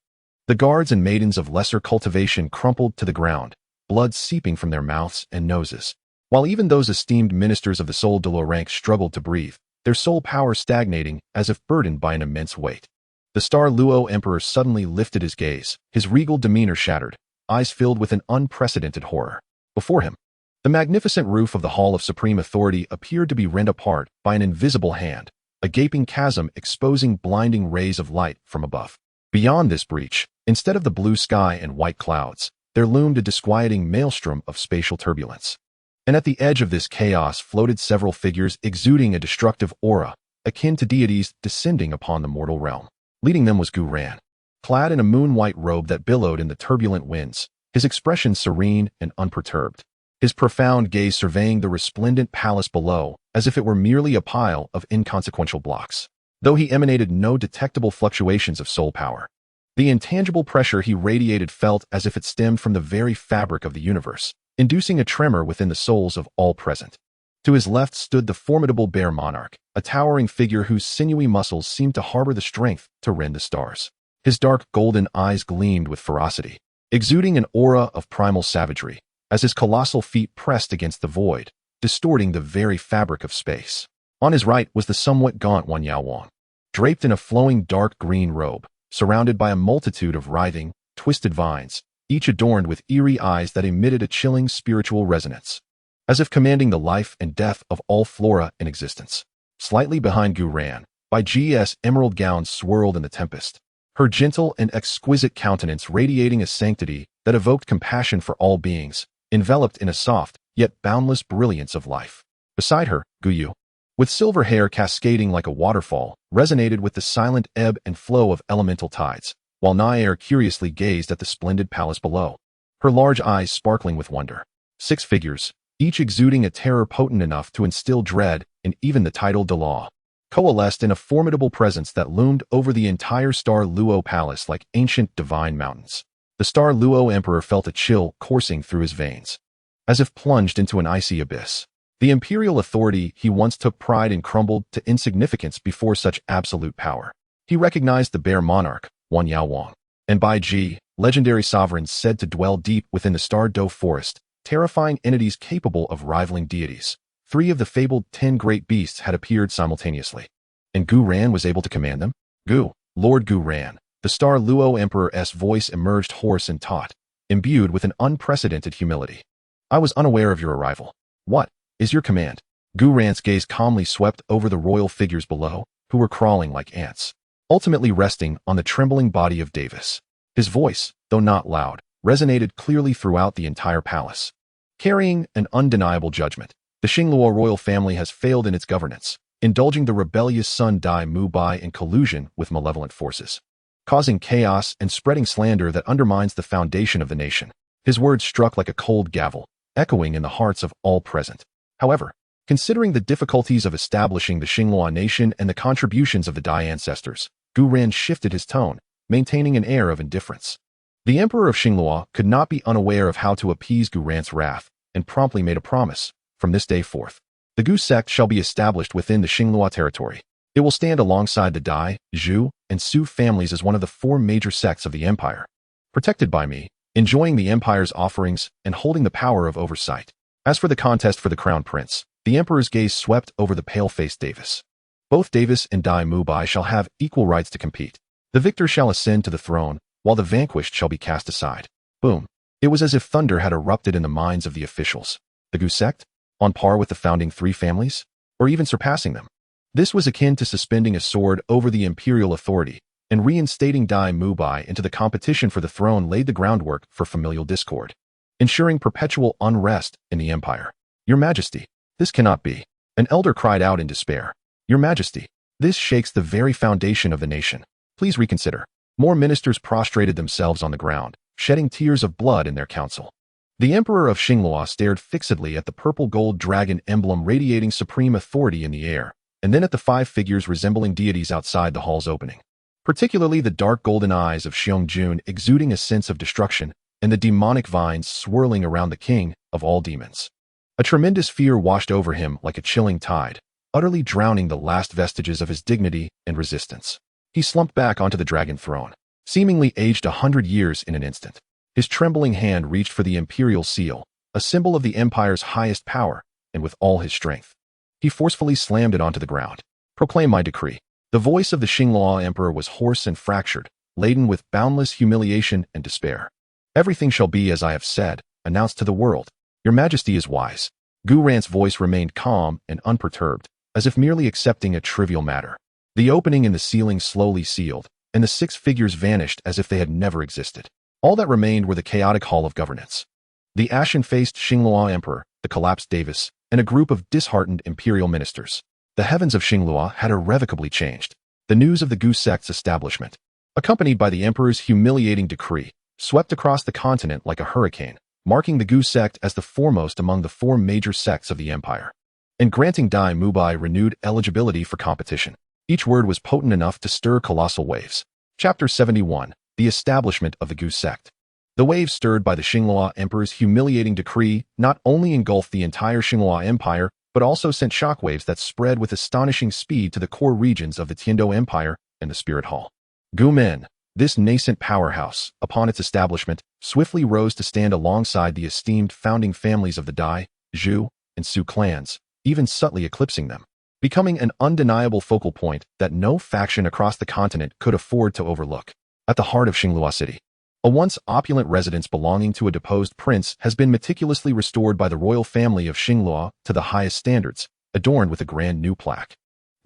A: The guards and maidens of lesser cultivation crumpled to the ground, blood seeping from their mouths and noses, while even those esteemed ministers of the Soul Douluo rank struggled to breathe, their soul power stagnating as if burdened by an immense weight. The Star Luo Emperor suddenly lifted his gaze, his regal demeanor shattered, eyes filled with an unprecedented horror. Before him, the magnificent roof of the Hall of Supreme Authority appeared to be rent apart by an invisible hand, a gaping chasm exposing blinding rays of light from above. Beyond this breach, instead of the blue sky and white clouds, there loomed a disquieting maelstrom of spatial turbulence. And at the edge of this chaos floated several figures exuding a destructive aura, akin to deities descending upon the mortal realm. Leading them was Gu Yuena, clad in a moon-white robe that billowed in the turbulent winds, his expression serene and unperturbed, his profound gaze surveying the resplendent palace below as if it were merely a pile of inconsequential blocks. Though he emanated no detectable fluctuations of soul power, the intangible pressure he radiated felt as if it stemmed from the very fabric of the universe, inducing a tremor within the souls of all present. To his left stood the formidable bear monarch, a towering figure whose sinewy muscles seemed to harbor the strength to rend the stars. His dark golden eyes gleamed with ferocity, exuding an aura of primal savagery, as his colossal feet pressed against the void, distorting the very fabric of space. On his right was the somewhat gaunt Wan Yaowang, draped in a flowing dark green robe, surrounded by a multitude of writhing, twisted vines, each adorned with eerie eyes that emitted a chilling spiritual resonance, as if commanding the life and death of all flora in existence. Slightly behind Gu Yuena, Bai Ji's emerald gown swirled in the tempest, her gentle and exquisite countenance radiating a sanctity that evoked compassion for all beings, enveloped in a soft, yet boundless brilliance of life. Beside her, Gu Yu, with silver hair cascading like a waterfall, resonated with the silent ebb and flow of elemental tides, while Nair curiously gazed at the splendid palace below, her large eyes sparkling with wonder. 6 figures, each exuding a terror potent enough to instill dread in even the titled Douluo, coalesced in a formidable presence that loomed over the entire Star Luo palace like ancient divine mountains. The Star Luo Emperor felt a chill coursing through his veins, as if plunged into an icy abyss. The imperial authority he once took pride in crumbled to insignificance before such absolute power. He recognized the bear monarch, Wan Yaowang, and Bai Ji, legendary sovereigns said to dwell deep within the Star Do forest, terrifying entities capable of rivaling deities. 3 of the fabled 10 great beasts had appeared simultaneously, and Gu Yuena was able to command them. Lord Gu Yuena, the Star Luo Emperor's voice emerged hoarse and taut, imbued with an unprecedented humility. I was unaware of your arrival. What is your command? Gu Yuena's gaze calmly swept over the royal figures below, who were crawling like ants, ultimately resting on the trembling body of Davis. His voice, though not loud, resonated clearly throughout the entire palace, carrying an undeniable judgment. The Xingluo royal family has failed in its governance, indulging the rebellious son Dai Mubai in collusion with malevolent forces, causing chaos and spreading slander that undermines the foundation of the nation. His words struck like a cold gavel, echoing in the hearts of all present. However, considering the difficulties of establishing the Xinghua nation and the contributions of the Dai ancestors, Gu Yuena shifted his tone, maintaining an air of indifference. The Emperor of Xinghua could not be unaware of how to appease Gu Yuena's wrath, and promptly made a promise. From this day forth, the Gu sect shall be established within the Xinghua territory. It will stand alongside the Dai, Zhu, and Su families as one of the 4 major sects of the empire, protected by me, enjoying the empire's offerings and holding the power of oversight. As for the contest for the crown prince, the emperor's gaze swept over the pale-faced Davis. Both Davis and Dai Mubai shall have equal rights to compete. The victor shall ascend to the throne, while the vanquished shall be cast aside. Boom. It was as if thunder had erupted in the minds of the officials. The Gu sect? On par with the founding 3 families? Or even surpassing them? This was akin to suspending a sword over the imperial authority, and reinstating Dai Mubai into the competition for the throne laid the groundwork for familial discord, ensuring perpetual unrest in the empire. Your Majesty, this cannot be. An elder cried out in despair. Your Majesty, this shakes the very foundation of the nation. Please reconsider. More ministers prostrated themselves on the ground, shedding tears of blood in their council. The Emperor of Xinglua stared fixedly at the purple-gold dragon emblem radiating supreme authority in the air, and then at the 5 figures resembling deities outside the hall's opening. Particularly the dark golden eyes of Xiong-jun exuding a sense of destruction, and the demonic vines swirling around the king of all demons. A tremendous fear washed over him like a chilling tide, utterly drowning the last vestiges of his dignity and resistance. He slumped back onto the dragon throne, seemingly aged 100 years in an instant. His trembling hand reached for the imperial seal, a symbol of the empire's highest power, and with all his strength, he forcefully slammed it onto the ground. Proclaim my decree. The voice of the Xinglua emperor was hoarse and fractured, laden with boundless humiliation and despair. Everything shall be as I have said, announced to the world. Your Majesty is wise. Gu Ran's voice remained calm and unperturbed, as if merely accepting a trivial matter. The opening in the ceiling slowly sealed, and the 6 figures vanished as if they had never existed. All that remained were the chaotic hall of governance. The ashen-faced Xinglua emperor, the collapsed Davis, and a group of disheartened imperial ministers. The heavens of Xinglua had irrevocably changed. The news of the Gu sect's establishment, accompanied by the emperor's humiliating decree, swept across the continent like a hurricane, marking the Gu sect as the foremost among the 4 major sects of the empire, and granting Dai Mubai renewed eligibility for competition. Each word was potent enough to stir colossal waves. Chapter 71. The Establishment of the Gu sect. The waves stirred by the Xinglua emperor's humiliating decree not only engulfed the entire Xinglua empire, but also sent shockwaves that spread with astonishing speed to the core regions of the Tiando Empire and the Spirit Hall. Gumen, this nascent powerhouse, upon its establishment, swiftly rose to stand alongside the esteemed founding families of the Dai, Zhu, and Su clans, even subtly eclipsing them, becoming an undeniable focal point that no faction across the continent could afford to overlook. At the heart of Xinglua City, a once opulent residence belonging to a deposed prince has been meticulously restored by the royal family of Xinglua to the highest standards, adorned with a grand new plaque.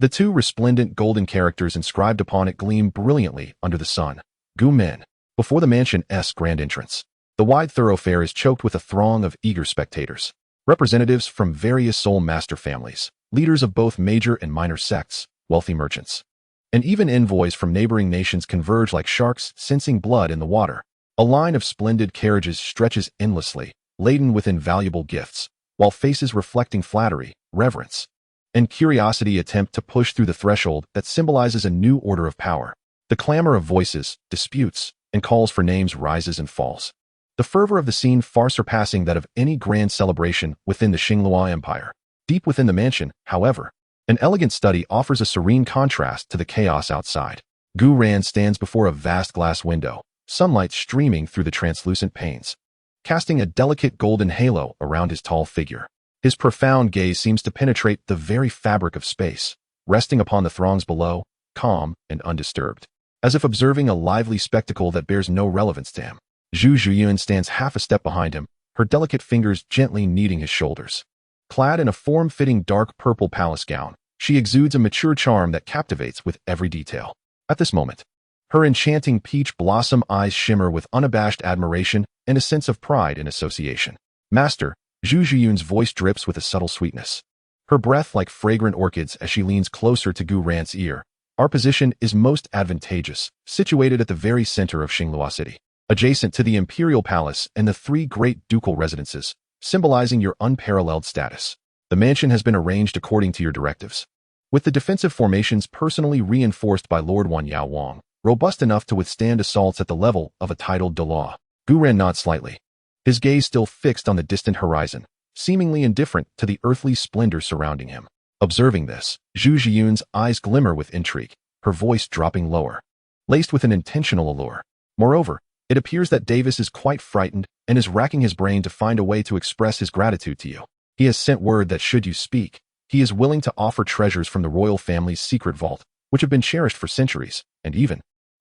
A: The 2 resplendent golden characters inscribed upon it gleam brilliantly under the sun. Gumen, before the mansion's grand entrance. The wide thoroughfare is choked with a throng of eager spectators, representatives from various soul master families, leaders of both major and minor sects, wealthy merchants, and even envoys from neighboring nations converge like sharks sensing blood in the water. A line of splendid carriages stretches endlessly, laden with invaluable gifts, while faces reflecting flattery, reverence, and curiosity attempt to push through the threshold that symbolizes a new order of power. The clamor of voices, disputes, and calls for names rises and falls. The fervor of the scene far surpassing that of any grand celebration within the Xinglua Empire. Deep within the mansion, however, an elegant study offers a serene contrast to the chaos outside. Gu Ran stands before a vast glass window, sunlight streaming through the translucent panes, casting a delicate golden halo around his tall figure. His profound gaze seems to penetrate the very fabric of space, resting upon the throngs below, calm and undisturbed, as if observing a lively spectacle that bears no relevance to him. Zhu Zhuyuan stands half a step behind him, her delicate fingers gently kneading his shoulders. Clad in a form-fitting dark purple palace gown, she exudes a mature charm that captivates with every detail. At this moment, her enchanting peach blossom eyes shimmer with unabashed admiration and a sense of pride in association. Master, Zhu Zhiyun's voice drips with a subtle sweetness, her breath like fragrant orchids as she leans closer to Gu Ran's ear. Our position is most advantageous, situated at the very center of Xinglua City, adjacent to the Imperial Palace and the 3 great ducal residences, symbolizing your unparalleled status. The mansion has been arranged according to your directives, with the defensive formations personally reinforced by Lord Wanyao Wang, robust enough to withstand assaults at the level of a titled Douluo. Gu Ran nods slightly, his gaze still fixed on the distant horizon, seemingly indifferent to the earthly splendor surrounding him. Observing this, Zhu Zhiyun's eyes glimmer with intrigue, her voice dropping lower, laced with an intentional allure. Moreover, it appears that Davis is quite frightened and is racking his brain to find a way to express his gratitude to you. He has sent word that should you speak, he is willing to offer treasures from the royal family's secret vault, which have been cherished for centuries, and even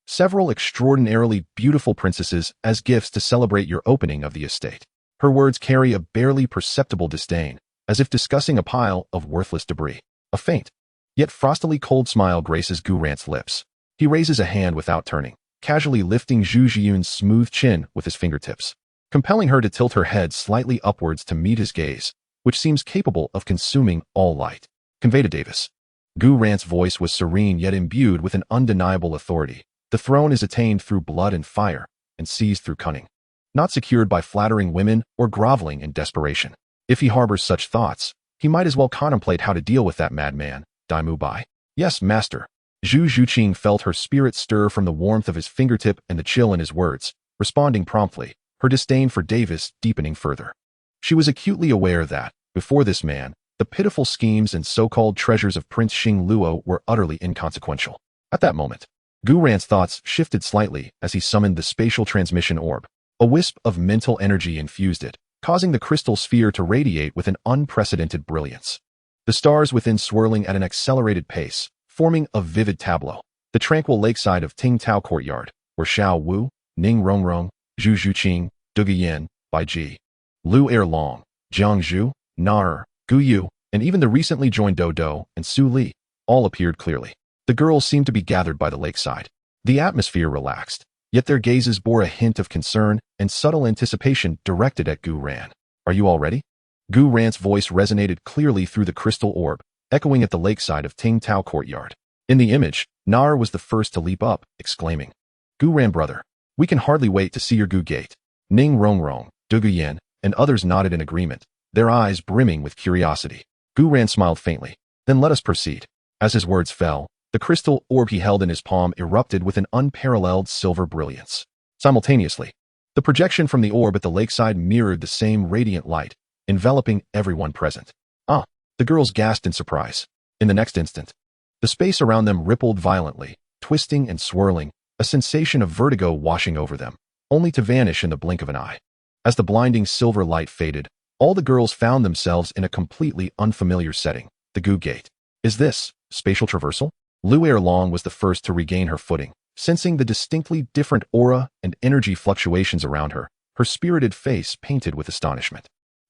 A: several extraordinarily beautiful princesses as gifts to celebrate your opening of the estate. Her words carry a barely perceptible disdain, as if discussing a pile of worthless debris. A faint, yet frostily cold smile graces Gu Ran's lips. He raises a hand without turning, casually lifting Zhu Zhiyun's smooth chin with his fingertips, compelling her to tilt her head slightly upwards to meet his gaze, which seems capable of consuming all light. Convey to Davis. Gu Rant's voice was serene yet imbued with an undeniable authority. The throne is attained through blood and fire, and seized through cunning, not secured by flattering women or groveling in desperation. If he harbors such thoughts, he might as well contemplate how to deal with that madman, Dai Mu Bai. Yes, master. Zhu Zhuqing felt her spirit stir from the warmth of his fingertip and the chill in his words, responding promptly, her disdain for Davis deepening further. She was acutely aware that, before this man, the pitiful schemes and so-called treasures of Prince Xing Luo were utterly inconsequential. At that moment, Gu Rant's thoughts shifted slightly as he summoned the spatial transmission orb. A wisp of mental energy infused it, causing the crystal sphere to radiate with an unprecedented brilliance. The stars within swirling at an accelerated pace, forming a vivid tableau. The tranquil lakeside of Tingtao Courtyard, where Xiao Wu, Ning Rongrong, Zhu Zhuqing, Gu Yuena, Bai Ji, Lu Erlong, Jiang Zhu, Na Gu Yu, and even the recently joined Do and Su Li, all appeared clearly. The girls seemed to be gathered by the lakeside. The atmosphere relaxed, yet their gazes bore a hint of concern and subtle anticipation directed at Gu Ran. Are you all ready? Gu Ran's voice resonated clearly through the crystal orb, echoing at the lakeside of Tingtao Courtyard. In the image, Nar was the first to leap up, exclaiming, Gu Ran brother, we can hardly wait to see your Gu Gate. Ning Rongrong, Du Guyen, and others nodded in agreement, their eyes brimming with curiosity. Gu Ran smiled faintly. Then let us proceed. As his words fell, the crystal orb he held in his palm erupted with an unparalleled silver brilliance. Simultaneously, the projection from the orb at the lakeside mirrored the same radiant light, enveloping everyone present. Ah! The girls gasped in surprise. In the next instant, the space around them rippled violently, twisting and swirling, a sensation of vertigo washing over them, only to vanish in the blink of an eye. As the blinding silver light faded, all the girls found themselves in a completely unfamiliar setting, the Gu Gate. Is this spatial traversal? Lu Erlong was the first to regain her footing, sensing the distinctly different aura and energy fluctuations around her, her spirited face painted with astonishment.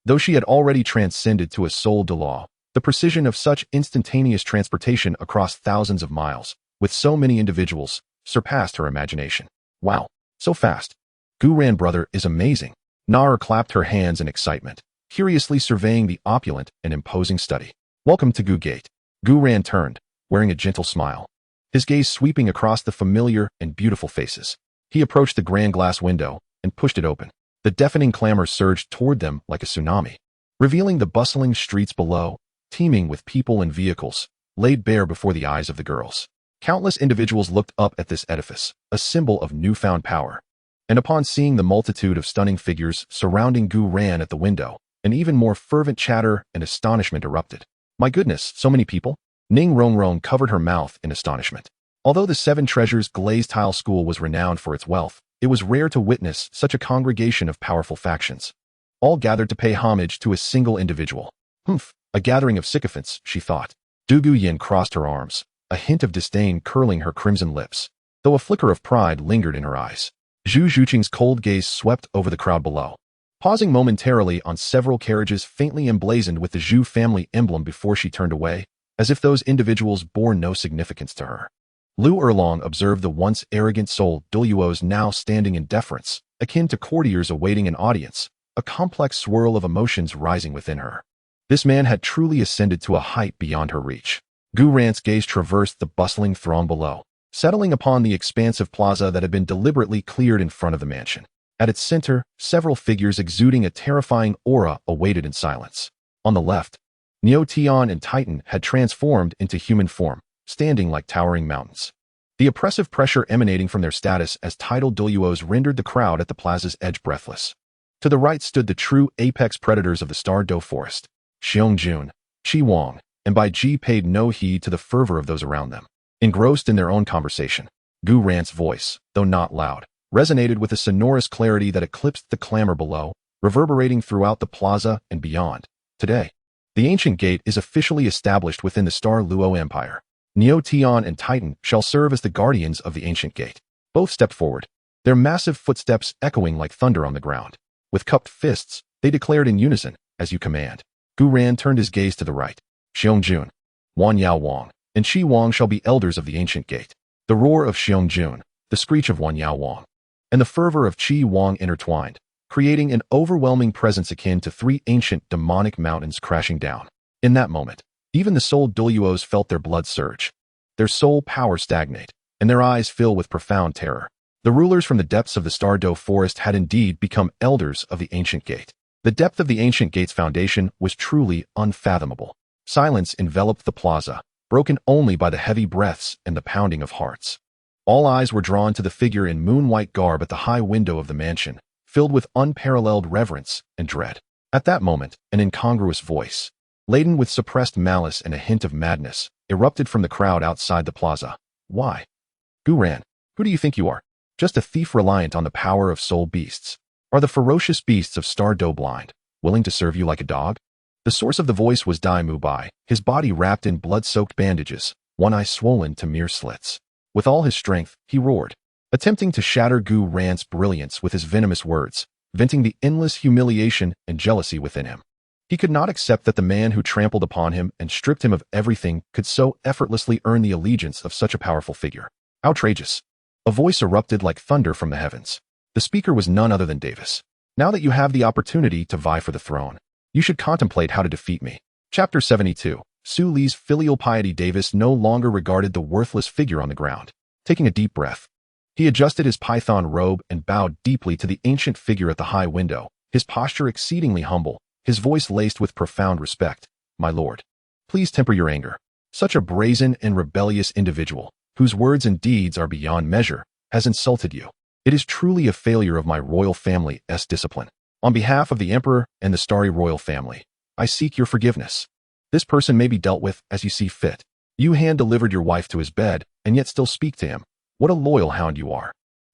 A: Though she had already transcended to a soul de law, the precision of such instantaneous transportation across thousands of miles, with so many individuals, surpassed her imagination. Wow, so fast. Gu Ran brother is amazing. Nar clapped her hands in excitement, curiously surveying the opulent and imposing study. Welcome to Gu Gate. Gu Ran turned, wearing a gentle smile, his gaze sweeping across the familiar and beautiful faces. He approached the grand glass window and pushed it open. The deafening clamor surged toward them like a tsunami, revealing the bustling streets below, teeming with people and vehicles, laid bare before the eyes of the girls. Countless individuals looked up at this edifice, a symbol of newfound power. And upon seeing the multitude of stunning figures surrounding Gu Ran at the window, an even more fervent chatter and astonishment erupted. My goodness, so many people? Ning Rongrong covered her mouth in astonishment. Although the Seven Treasures glazed tile school was renowned for its wealth, it was rare to witness such a congregation of powerful factions, all gathered to pay homage to a single individual. Humph, a gathering of sycophants, she thought. Du Guyen crossed her arms, a hint of disdain curling her crimson lips, though a flicker of pride lingered in her eyes. Zhu Zhuqing's cold gaze swept over the crowd below, pausing momentarily on several carriages faintly emblazoned with the Zhu family emblem before she turned away, as if those individuals bore no significance to her. Lu Erlong observed the once arrogant soul Douluo's now standing in deference, akin to courtiers awaiting an audience, a complex swirl of emotions rising within her. This man had truly ascended to a height beyond her reach. Gu Ran's gaze traversed the bustling throng below, settling upon the expansive plaza that had been deliberately cleared in front of the mansion. At its center, several figures exuding a terrifying aura awaited in silence. On the left, Neo Tian and Titan had transformed into human form, standing like towering mountains. The oppressive pressure emanating from their status as titled Douluos rendered the crowd at the plaza's edge breathless. To the right stood the true apex predators of the Star Do Forest, Xiong Jun, Qi Wang, and Bai Ji paid no heed to the fervor of those around them. Engrossed in their own conversation, Gu Ran's voice, though not loud, resonated with a sonorous clarity that eclipsed the clamor below, reverberating throughout the plaza and beyond. Today, the ancient gate is officially established within the Star Luo Empire. Neo Tian and Titan shall serve as the guardians of the ancient gate. Both stepped forward, their massive footsteps echoing like thunder on the ground. With cupped fists, they declared in unison, as you command. Gu Ran turned his gaze to the right. Xiong Jun, Wan Yao Wang, and Qi Wang shall be elders of the ancient gate. The roar of Xiong the screech of Wan Yao Wang, and the fervor of Qi Wang intertwined, creating an overwhelming presence akin to three ancient demonic mountains crashing down. In that moment, even the soul Douluos felt their blood surge, their soul power stagnate, and their eyes fill with profound terror. The rulers from the depths of the Star Do forest had indeed become elders of the ancient gate. The depth of the ancient gate's foundation was truly unfathomable. Silence enveloped the plaza, broken only by the heavy breaths and the pounding of hearts. All eyes were drawn to the figure in moon-white garb at the high window of the mansion, filled with unparalleled reverence and dread. At that moment, an incongruous voice, laden with suppressed malice and a hint of madness, erupted from the crowd outside the plaza. Why? Gu Ran, who do you think you are? Just a thief reliant on the power of soul beasts. Are the ferocious beasts of Star Do blind, willing to serve you like a dog? The source of the voice was Dai Mu Bai, his body wrapped in blood-soaked bandages, one eye swollen to mere slits. With all his strength, he roared, attempting to shatter Gu Ran's brilliance with his venomous words, venting the endless humiliation and jealousy within him. He could not accept that the man who trampled upon him and stripped him of everything could so effortlessly earn the allegiance of such a powerful figure. Outrageous. A voice erupted like thunder from the heavens. The speaker was none other than Davis. Now that you have the opportunity to vie for the throne, you should contemplate how to defeat me. Chapter 72. Su Li's filial piety. Davis no longer regarded the worthless figure on the ground. Taking a deep breath, he adjusted his python robe and bowed deeply to the ancient figure at the high window, his posture exceedingly humble, his voice laced with profound respect. My lord, please temper your anger. Such a brazen and rebellious individual, whose words and deeds are beyond measure, has insulted you. It is truly a failure of my royal family's discipline. On behalf of the emperor and the starry royal family, I seek your forgiveness. This person may be dealt with as you see fit. You hand-delivered your wife to his bed, and yet still speak to him. What a loyal hound you are.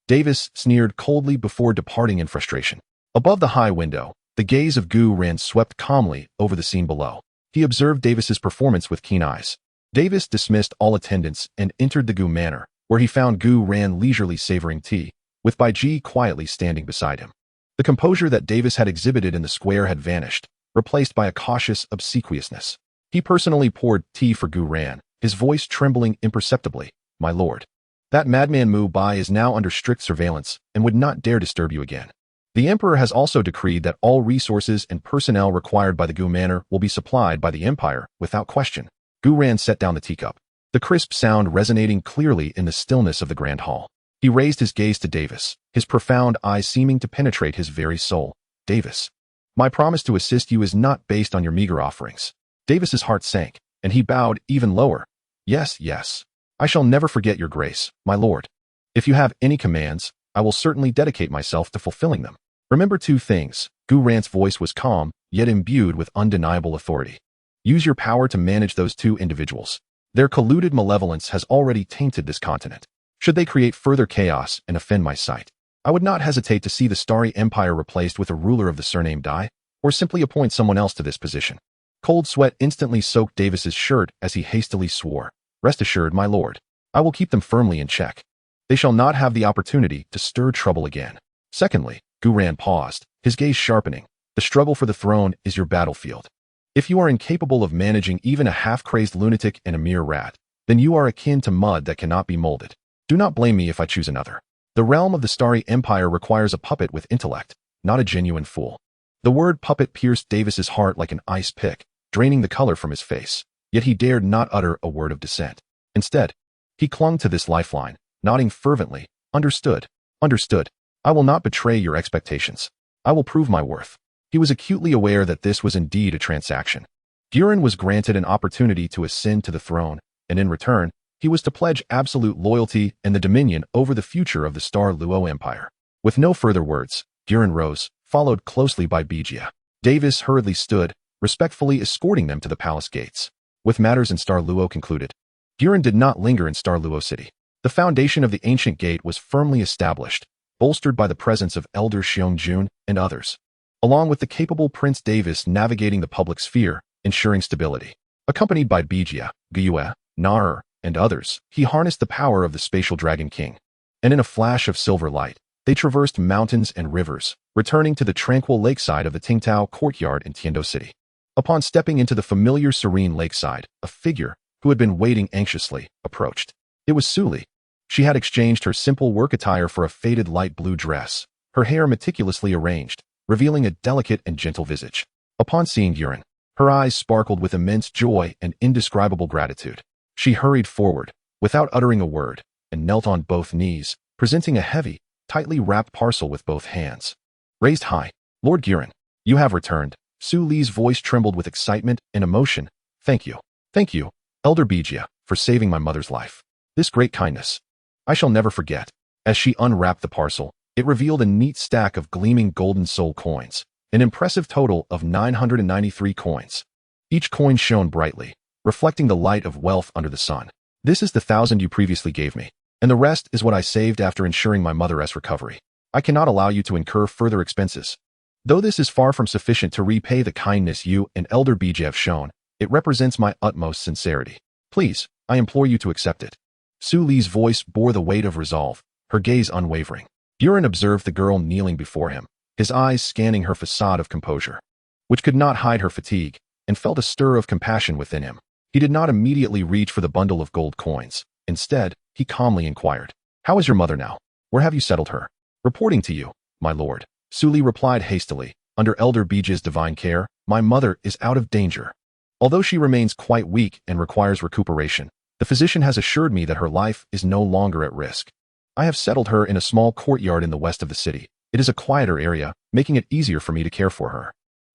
A: Davis sneered coldly before departing in frustration. Above the high window, the gaze of Gu Ran swept calmly over the scene below. He observed Davis's performance with keen eyes. Davis dismissed all attendants and entered the Gu Manor, where he found Gu Ran leisurely savoring tea, with Bai Ji quietly standing beside him. The composure that Davis had exhibited in the square had vanished, replaced by a cautious obsequiousness. He personally poured tea for Gu Ran, his voice trembling imperceptibly. My lord, that madman Mu Bai is now under strict surveillance and would not dare disturb you again. The emperor has also decreed that all resources and personnel required by the Gu Manor will be supplied by the empire without question. Gu Ran set down the teacup, the crisp sound resonating clearly in the stillness of the grand hall. He raised his gaze to Davis, his profound eyes seeming to penetrate his very soul. Davis, my promise to assist you is not based on your meager offerings. Davis's heart sank, and he bowed even lower. Yes, yes. I shall never forget your grace, my lord. If you have any commands, I will certainly dedicate myself to fulfilling them. Remember two things. Gu Ran's voice was calm, yet imbued with undeniable authority. Use your power to manage those two individuals. Their colluded malevolence has already tainted this continent. Should they create further chaos and offend my sight, I would not hesitate to see the Starry Empire replaced with a ruler of the surname Dai, or simply appoint someone else to this position. Cold sweat instantly soaked Davis's shirt as he hastily swore. Rest assured, my lord, I will keep them firmly in check. They shall not have the opportunity to stir trouble again. Secondly, Gu Ran paused, his gaze sharpening. The struggle for the throne is your battlefield. If you are incapable of managing even a half-crazed lunatic and a mere rat, then you are akin to mud that cannot be molded. Do not blame me if I choose another. The realm of the Starry Empire requires a puppet with intellect, not a genuine fool. The word puppet pierced Davis's heart like an ice pick, draining the color from his face, yet he dared not utter a word of dissent. Instead, he clung to this lifeline, nodding fervently. Understood. Understood. I will not betray your expectations. I will prove my worth. He was acutely aware that this was indeed a transaction. Guren was granted an opportunity to ascend to the throne, and in return, he was to pledge absolute loyalty and the dominion over the future of the Star Luo Empire. With no further words, Guren rose, followed closely by Bijia. Davis hurriedly stood, respectfully escorting them to the palace gates. With matters in Star Luo concluded, Guren did not linger in Star Luo City. The foundation of the ancient gate was firmly established, bolstered by the presence of Elder Xiong and others, along with the capable Prince Davis navigating the public sphere, ensuring stability. Accompanied by Bijia, Gu Yuena, Nar, and others, he harnessed the power of the spatial Dragon King, and in a flash of silver light, they traversed mountains and rivers, returning to the tranquil lakeside of the Tingtao courtyard in Tiando City. Upon stepping into the familiar serene lakeside, a figure, who had been waiting anxiously, approached. It was Su Li. She had exchanged her simple work attire for a faded light blue dress, her hair meticulously arranged, revealing a delicate and gentle visage. Upon seeing Yuren, her eyes sparkled with immense joy and indescribable gratitude. She hurried forward, without uttering a word, and knelt on both knees, presenting a heavy, tightly wrapped parcel with both hands. Raised high, Lord Yuren, you have returned. Su Li's voice trembled with excitement and emotion. Thank you, Elder Bijia, for saving my mother's life. This great kindness I shall never forget. As she unwrapped the parcel, it revealed a neat stack of gleaming golden soul coins, an impressive total of 993 coins. Each coin shone brightly, reflecting the light of wealth under the sun. This is the 1,000 you previously gave me, and the rest is what I saved after ensuring my mother's recovery. I cannot allow you to incur further expenses. Though this is far from sufficient to repay the kindness you and Elder Bijia have shown, it represents my utmost sincerity. Please, I implore you to accept it. Su Li's voice bore the weight of resolve, her gaze unwavering. Yuren observed the girl kneeling before him, his eyes scanning her facade of composure, which could not hide her fatigue, and felt a stir of compassion within him. He did not immediately reach for the bundle of gold coins. Instead, he calmly inquired, "How is your mother now? Where have you settled her?" "Reporting to you, my lord," Su Li replied hastily. "Under Elder Bijia's divine care, my mother is out of danger. Although she remains quite weak and requires recuperation, the physician has assured me that her life is no longer at risk. I have settled her in a small courtyard in the west of the city. It is a quieter area, making it easier for me to care for her."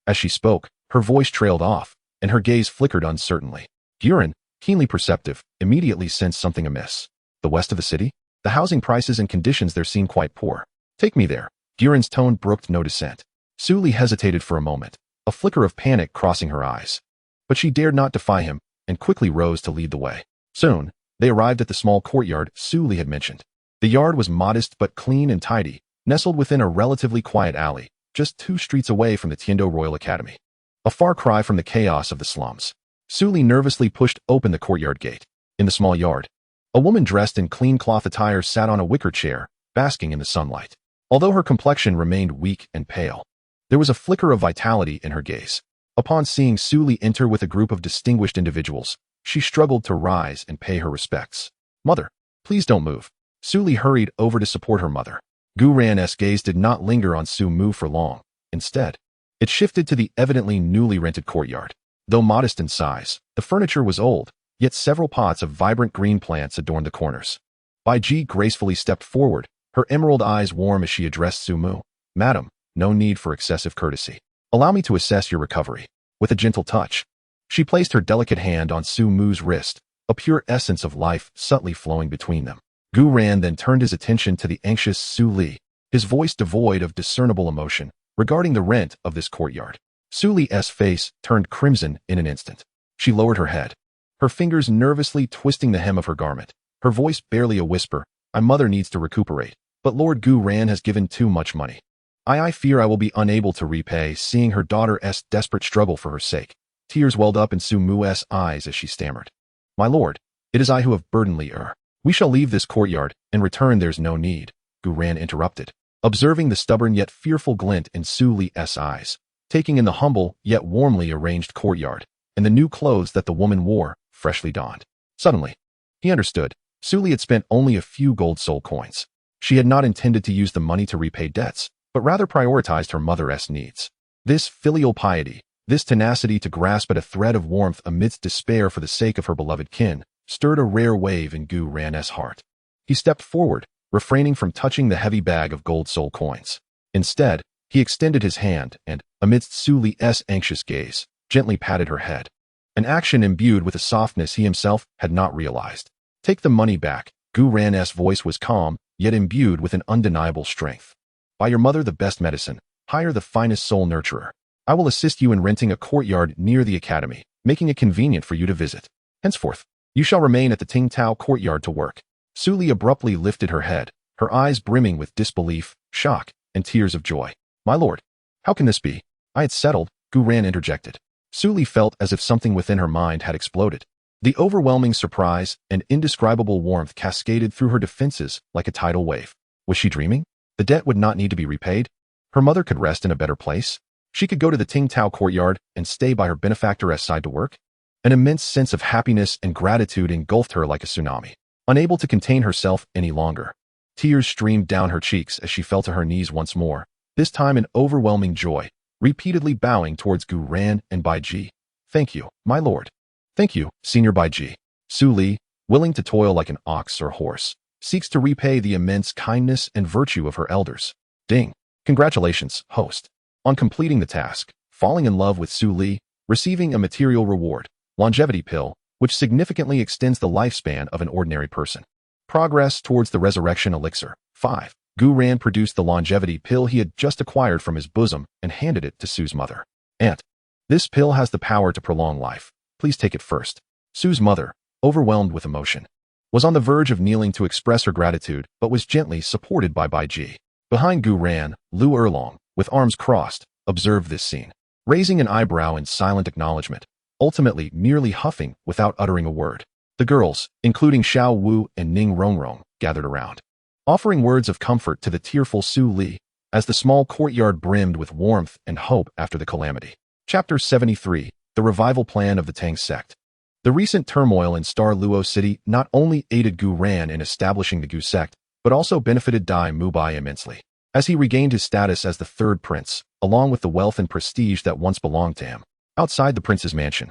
A: As she spoke, her voice trailed off, and her gaze flickered uncertainly. Yuren, keenly perceptive, immediately sensed something amiss. The west of the city? The housing prices and conditions there seem quite poor. "Take me there." Yuren's tone brooked no dissent. Su Li hesitated for a moment, a flicker of panic crossing her eyes. But she dared not defy him, and quickly rose to lead the way. Soon, they arrived at the small courtyard Su Li had mentioned. The yard was modest but clean and tidy, nestled within a relatively quiet alley, just 2 streets away from the Tiando Royal Academy. A far cry from the chaos of the slums. Su Li nervously pushed open the courtyard gate. In the small yard, a woman dressed in clean cloth attire sat on a wicker chair, basking in the sunlight. Although her complexion remained weak and pale, there was a flicker of vitality in her gaze. Upon seeing Su Li enter with a group of distinguished individuals, she struggled to rise and pay her respects. "Mother, please don't move." Su Li hurried over to support her mother. Gu Yuena's gaze did not linger on Su Mu for long. Instead, it shifted to the evidently newly rented courtyard. Though modest in size, the furniture was old, yet several pots of vibrant green plants adorned the corners. Bai Ji gracefully stepped forward, her emerald eyes warm as she addressed Su Mu. "Madam, no need for excessive courtesy. Allow me to assess your recovery." With a gentle touch, she placed her delicate hand on Su Mu's wrist, a pure essence of life subtly flowing between them. Gu Ran then turned his attention to the anxious Su Li, his voice devoid of discernible emotion, regarding the rent of this courtyard. Su Li's face turned crimson in an instant. She lowered her head, her fingers nervously twisting the hem of her garment, her voice barely a whisper. "My mother needs to recuperate, but Lord Gu Ran has given too much money. I fear I will be unable to repay." Seeing her daughter's desperate struggle for her sake, tears welled up in Su Mu's eyes as she stammered. "My lord, it is I who have burdened her. We shall leave this courtyard and return." "There's no need," Gu Ran interrupted, observing the stubborn yet fearful glint in Su Li's eyes, taking in the humble yet warmly arranged courtyard, and the new clothes that the woman wore, freshly donned. Suddenly, he understood. Su Li had spent only a few gold soul coins. She had not intended to use the money to repay debts, but rather prioritized her mother's needs. This filial piety, this tenacity to grasp at a thread of warmth amidst despair for the sake of her beloved kin, stirred a rare wave in Gu Ran's heart. He stepped forward, refraining from touching the heavy bag of gold soul coins. Instead, he extended his hand and, amidst Su Li's anxious gaze, gently patted her head, an action imbued with a softness he himself had not realized. "Take the money back." Gu Ran's voice was calm, yet imbued with an undeniable strength. "Buy your mother the best medicine, hire the finest soul nurturer. I will assist you in renting a courtyard near the academy, making it convenient for you to visit. Henceforth, you shall remain at the Tingtao courtyard to work." Su Li abruptly lifted her head, her eyes brimming with disbelief, shock, and tears of joy. "My lord, how can this be?" "I had settled," Gu Ran interjected. Su Li felt as if something within her mind had exploded. The overwhelming surprise and indescribable warmth cascaded through her defenses like a tidal wave. Was she dreaming? The debt would not need to be repaid. Her mother could rest in a better place. She could go to the Tingtao courtyard and stay by her benefactor's side to work. An immense sense of happiness and gratitude engulfed her like a tsunami. unable to contain herself any longer. Tears streamed down her cheeks as she fell to her knees once more, this time in overwhelming joy, repeatedly bowing towards Gu Ran and Bai Ji. "Thank you, my lord." "Thank you, Senior Bai Ji." Su Li, willing to toil like an ox or horse, seeks to repay the immense kindness and virtue of her elders. Ding. Congratulations, host, on completing the task, falling in love with Su Li, receiving a material reward, longevity pill, which significantly extends the lifespan of an ordinary person. Progress towards the resurrection elixir. 5. Gu Ran produced the longevity pill he had just acquired from his bosom and handed it to Su's mother. "Aunt, this pill has the power to prolong life. Please take it first." Su's mother, overwhelmed with emotion, was on the verge of kneeling to express her gratitude but was gently supported by Bai Ji. Behind Gu Ran, Lu Erlong, with arms crossed, observed this scene, raising an eyebrow in silent acknowledgement, ultimately merely huffing without uttering a word. The girls, including Xiao Wu and Ning Rongrong, gathered around, offering words of comfort to the tearful Su Li as the small courtyard brimmed with warmth and hope after the calamity. Chapter 73. The Revival Plan of the Tang Sect. The recent turmoil in Star Luo City not only aided Gu Ran in establishing the Gu sect, but also benefited Dai Mubai immensely, as he regained his status as the third prince, along with the wealth and prestige that once belonged to him. Outside the prince's mansion,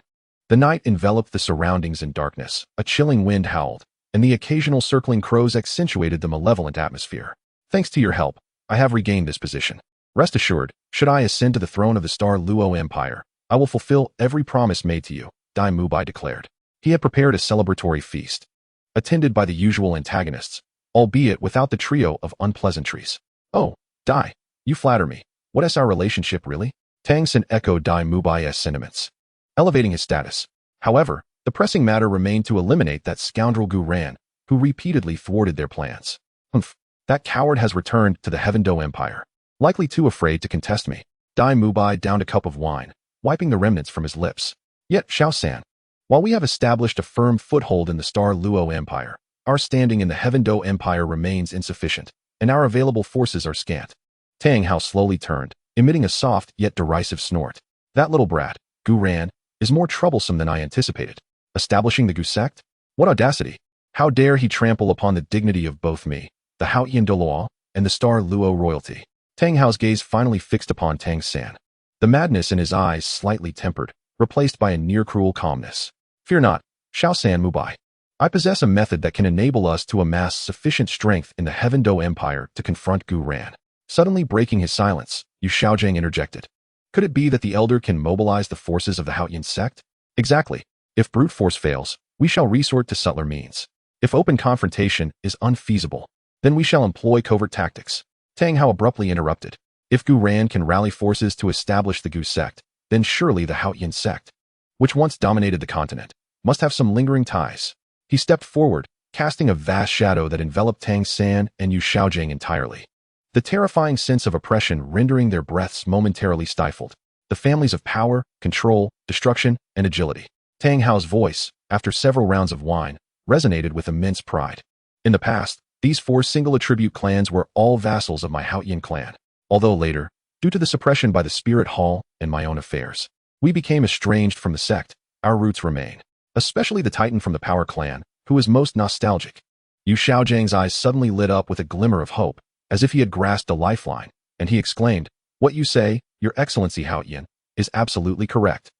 A: the night enveloped the surroundings in darkness, a chilling wind howled, and the occasional circling crows accentuated the malevolent atmosphere. "Thanks to your help, I have regained this position. Rest assured, should I ascend to the throne of the Star Luo Empire, I will fulfill every promise made to you," Dai Mubai declared. He had prepared a celebratory feast, attended by the usual antagonists, albeit without the trio of unpleasantries. "Oh, Dai, you flatter me. What is our relationship really?" Tang San echoed Dai Mubai's sentiments, elevating his status. However, the pressing matter remained to eliminate that scoundrel Gu Ran, who repeatedly thwarted their plans. "Humph, that coward has returned to the Heavendo Empire. Likely too afraid to contest me." Dai Mubai downed a cup of wine, wiping the remnants from his lips. "Yet, Xiao San, while we have established a firm foothold in the Star Luo Empire, our standing in the Heavendo Empire remains insufficient, and our available forces are scant." Tang Hao slowly turned, emitting a soft yet derisive snort. "That little brat, Gu Ran, is more troublesome than I anticipated. Establishing the Gu sect? What audacity! How dare he trample upon the dignity of both me, the Haotian Douluo, and the Star Luo royalty?" Tang Hao's gaze finally fixed upon Tang San, the madness in his eyes slightly tempered, replaced by a near-cruel calmness. "Fear not, Xiao San Mubai. I possess a method that can enable us to amass sufficient strength in the Heavendo Empire to confront Gu Ran." Suddenly breaking his silence, Yu Xiaojing interjected. "Could it be that the elder can mobilize the forces of the Haotian sect?" "Exactly. If brute force fails, we shall resort to subtler means. If open confrontation is unfeasible, then we shall employ covert tactics." Tang Hao abruptly interrupted. "If Gu Ran can rally forces to establish the Gu sect, then surely the Haotian sect, which once dominated the continent, must have some lingering ties." He stepped forward, casting a vast shadow that enveloped Tang San and Yu Xiaojing entirely, the terrifying sense of oppression rendering their breaths momentarily stifled. The families of power, control, destruction, and agility. Tang Hao's voice, after several rounds of wine, resonated with immense pride. "In the past, these 4 single-attribute clans were all vassals of my Haotian clan, although later, due to the suppression by the Spirit Hall and my own affairs, we became estranged from the sect. Our roots remain, especially the Titan from the Power Clan, who is most nostalgic." Yu Xiaojing's eyes suddenly lit up with a glimmer of hope, as if he had grasped a lifeline, and he exclaimed, "What you say, Your Excellency Haotian, is absolutely correct.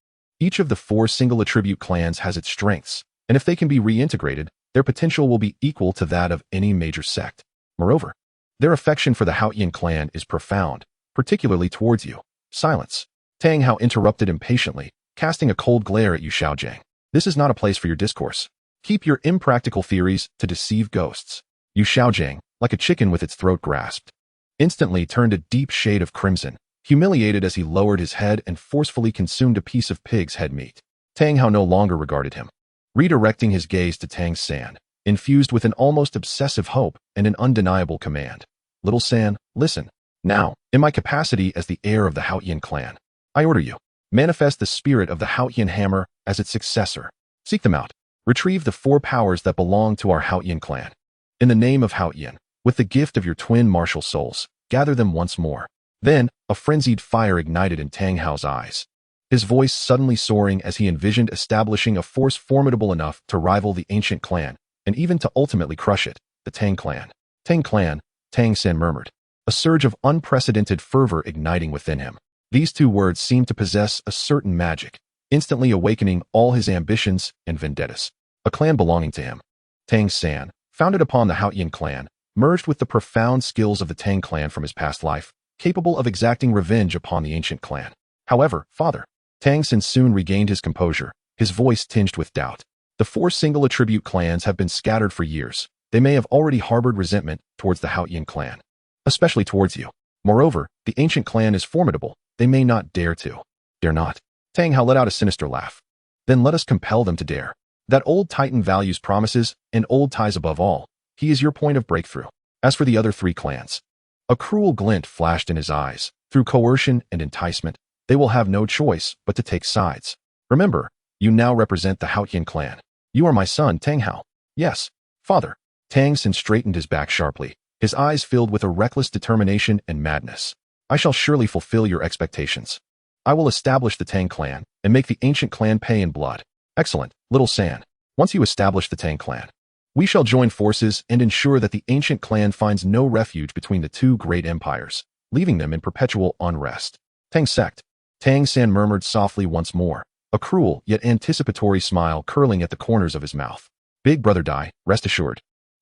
A: Each of the 4 single-attribute clans has its strengths, and if they can be reintegrated, their potential will be equal to that of any major sect. Moreover, their affection for the Haotian clan is profound, particularly towards you." Silence. Tang Hao interrupted impatiently, casting a cold glare at Yu Xiaojing. "This is not a place for your discourse. Keep your impractical theories to deceive ghosts." Yu Xiaojing, like a chicken with its throat grasped, instantly turned a deep shade of crimson, humiliated as he lowered his head and forcefully consumed a piece of pig's head meat. Tang Hao no longer regarded him, redirecting his gaze to Tang San, infused with an almost obsessive hope and an undeniable command. "Little San, listen. Now, in my capacity as the heir of the Haotian clan, I order you, manifest the spirit of the Haotian hammer as its successor. Seek them out. Retrieve the 4 powers that belong to our Haotian clan. In the name of Haotian, with the gift of your twin martial souls, gather them once more." Then, a frenzied fire ignited in Tang Hao's eyes, his voice suddenly soaring as he envisioned establishing a force formidable enough to rival the ancient clan and even to ultimately crush it, the Tang clan. Tang clan, Tang San murmured, a surge of unprecedented fervor igniting within him. These two words seemed to possess a certain magic, instantly awakening all his ambitions and vendettas. A clan belonging to him. Tang San, founded upon the Haoyan clan, merged with the profound skills of the Tang clan from his past life, capable of exacting revenge upon the ancient clan. However, father, Tang San soon regained his composure, his voice tinged with doubt. The four single attribute clans have been scattered for years. They may have already harbored resentment towards the Haoyan clan, especially towards you. Moreover, the ancient clan is formidable. They may not dare to. Dare not. Tang Hao let out a sinister laugh. Then let us compel them to dare. That old titan values promises and old ties above all. He is your point of breakthrough. As for the other three clans, a cruel glint flashed in his eyes. Through coercion and enticement, they will have no choice but to take sides. Remember, you now represent the Haoyan clan. You are my son, Tang Hao. Yes, father. Tang San straightened his back sharply, his eyes filled with a reckless determination and madness. I shall surely fulfill your expectations. I will establish the Tang clan and make the ancient clan pay in blood. Excellent, little San. Once you establish the Tang clan, we shall join forces and ensure that the ancient clan finds no refuge between the two great empires, leaving them in perpetual unrest. Tang sect. Tang San murmured softly once more, a cruel yet anticipatory smile curling at the corners of his mouth. Big brother Dai, rest assured.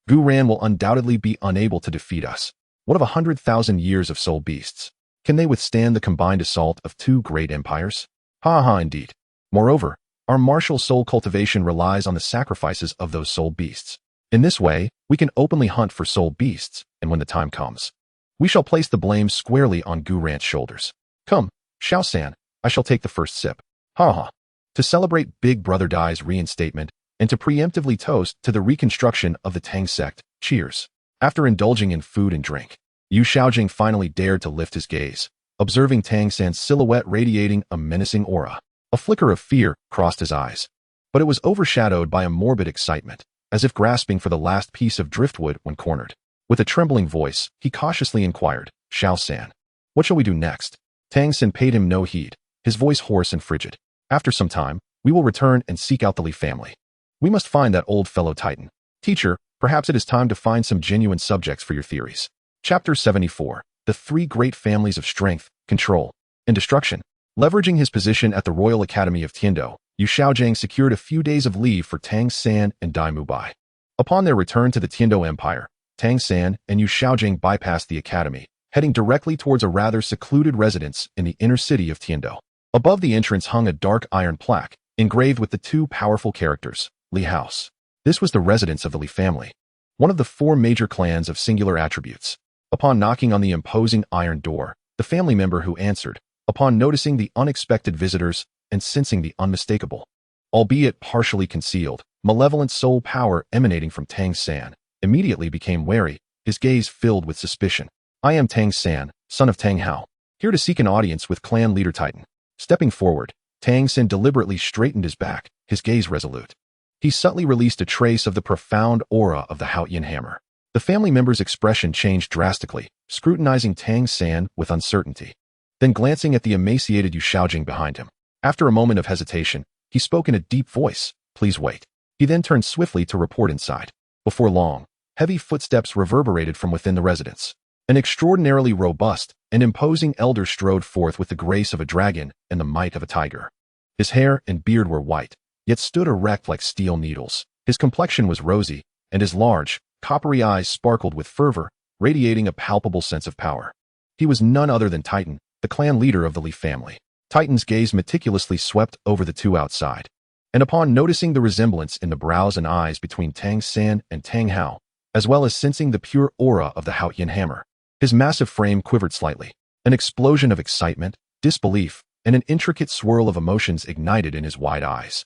A: Gu Ran will undoubtedly be unable to defeat us. What of 100,000 years of soul beasts? Can they withstand the combined assault of two great empires? Ha ha indeed. Moreover, our martial soul cultivation relies on the sacrifices of those soul beasts. In this way, we can openly hunt for soul beasts, and when the time comes, we shall place the blame squarely on Gu Ran's shoulders. Come, Xiao San, I shall take the first sip. Ha ha. To celebrate Big Brother Dai's reinstatement, and to preemptively toast to the reconstruction of the Tang sect, cheers. After indulging in food and drink, Yu Xiaojing finally dared to lift his gaze, observing Tang San's silhouette radiating a menacing aura. A flicker of fear crossed his eyes, but it was overshadowed by a morbid excitement, as if grasping for the last piece of driftwood when cornered. With a trembling voice, he cautiously inquired, Xiao San, what shall we do next? Tang San paid him no heed, his voice hoarse and frigid. After some time, we will return and seek out the Li family. We must find that old fellow Titan. Teacher, perhaps it is time to find some genuine subjects for your theories. Chapter 74. The Three Great Families of Strength, Control, and Destruction. Leveraging his position at the Royal Academy of Tiando, Yu Xiaojing secured a few days of leave for Tang San and Dai Mubai. Upon their return to the Tiando Empire, Tang San and Yu Xiaojing bypassed the academy, heading directly towards a rather secluded residence in the inner city of Tiando. Above the entrance hung a dark iron plaque, engraved with the two powerful characters, Li House. This was the residence of the Li family, one of the four major clans of singular attributes. Upon knocking on the imposing iron door, the family member who answered, upon noticing the unexpected visitors and sensing the unmistakable, albeit partially concealed, malevolent soul power emanating from Tang San, immediately became wary, his gaze filled with suspicion. I am Tang San, son of Tang Hao, here to seek an audience with clan leader Titan. Stepping forward, Tang San deliberately straightened his back, his gaze resolute. He subtly released a trace of the profound aura of the Haoyan hammer. The family member's expression changed drastically, scrutinizing Tang San with uncertainty, then glancing at the emaciated Yu Xiaojing behind him. After a moment of hesitation, he spoke in a deep voice, please wait. He then turned swiftly to report inside. Before long, heavy footsteps reverberated from within the residence. An extraordinarily robust and imposing elder strode forth with the grace of a dragon and the might of a tiger. His hair and beard were white, yet stood erect like steel needles. His complexion was rosy, and his large, coppery eyes sparkled with fervor, radiating a palpable sense of power. He was none other than Titan, the clan leader of the Li family. Titan's gaze meticulously swept over the two outside, and upon noticing the resemblance in the brows and eyes between Tang San and Tang Hao, as well as sensing the pure aura of the Haoyan hammer, his massive frame quivered slightly. An explosion of excitement, disbelief, and an intricate swirl of emotions ignited in his wide eyes.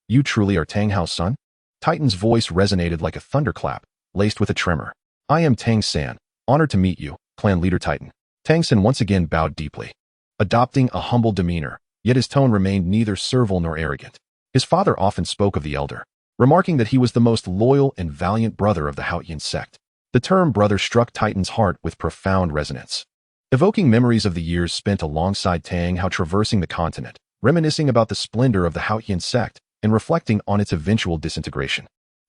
A: You truly are Tang Hao's son? Titan's voice resonated like a thunderclap, laced with a tremor. I am Tang San, honored to meet you, clan leader Titan. Tang San once again bowed deeply, adopting a humble demeanor, yet his tone remained neither servile nor arrogant. His father often spoke of the elder, remarking that he was the most loyal and valiant brother of the Haoyan sect. The term brother struck Titan's heart with profound resonance, evoking memories of the years spent alongside Tang Hao traversing the continent, reminiscing about the splendor of the Haoyan sect, and reflecting on its eventual disintegration.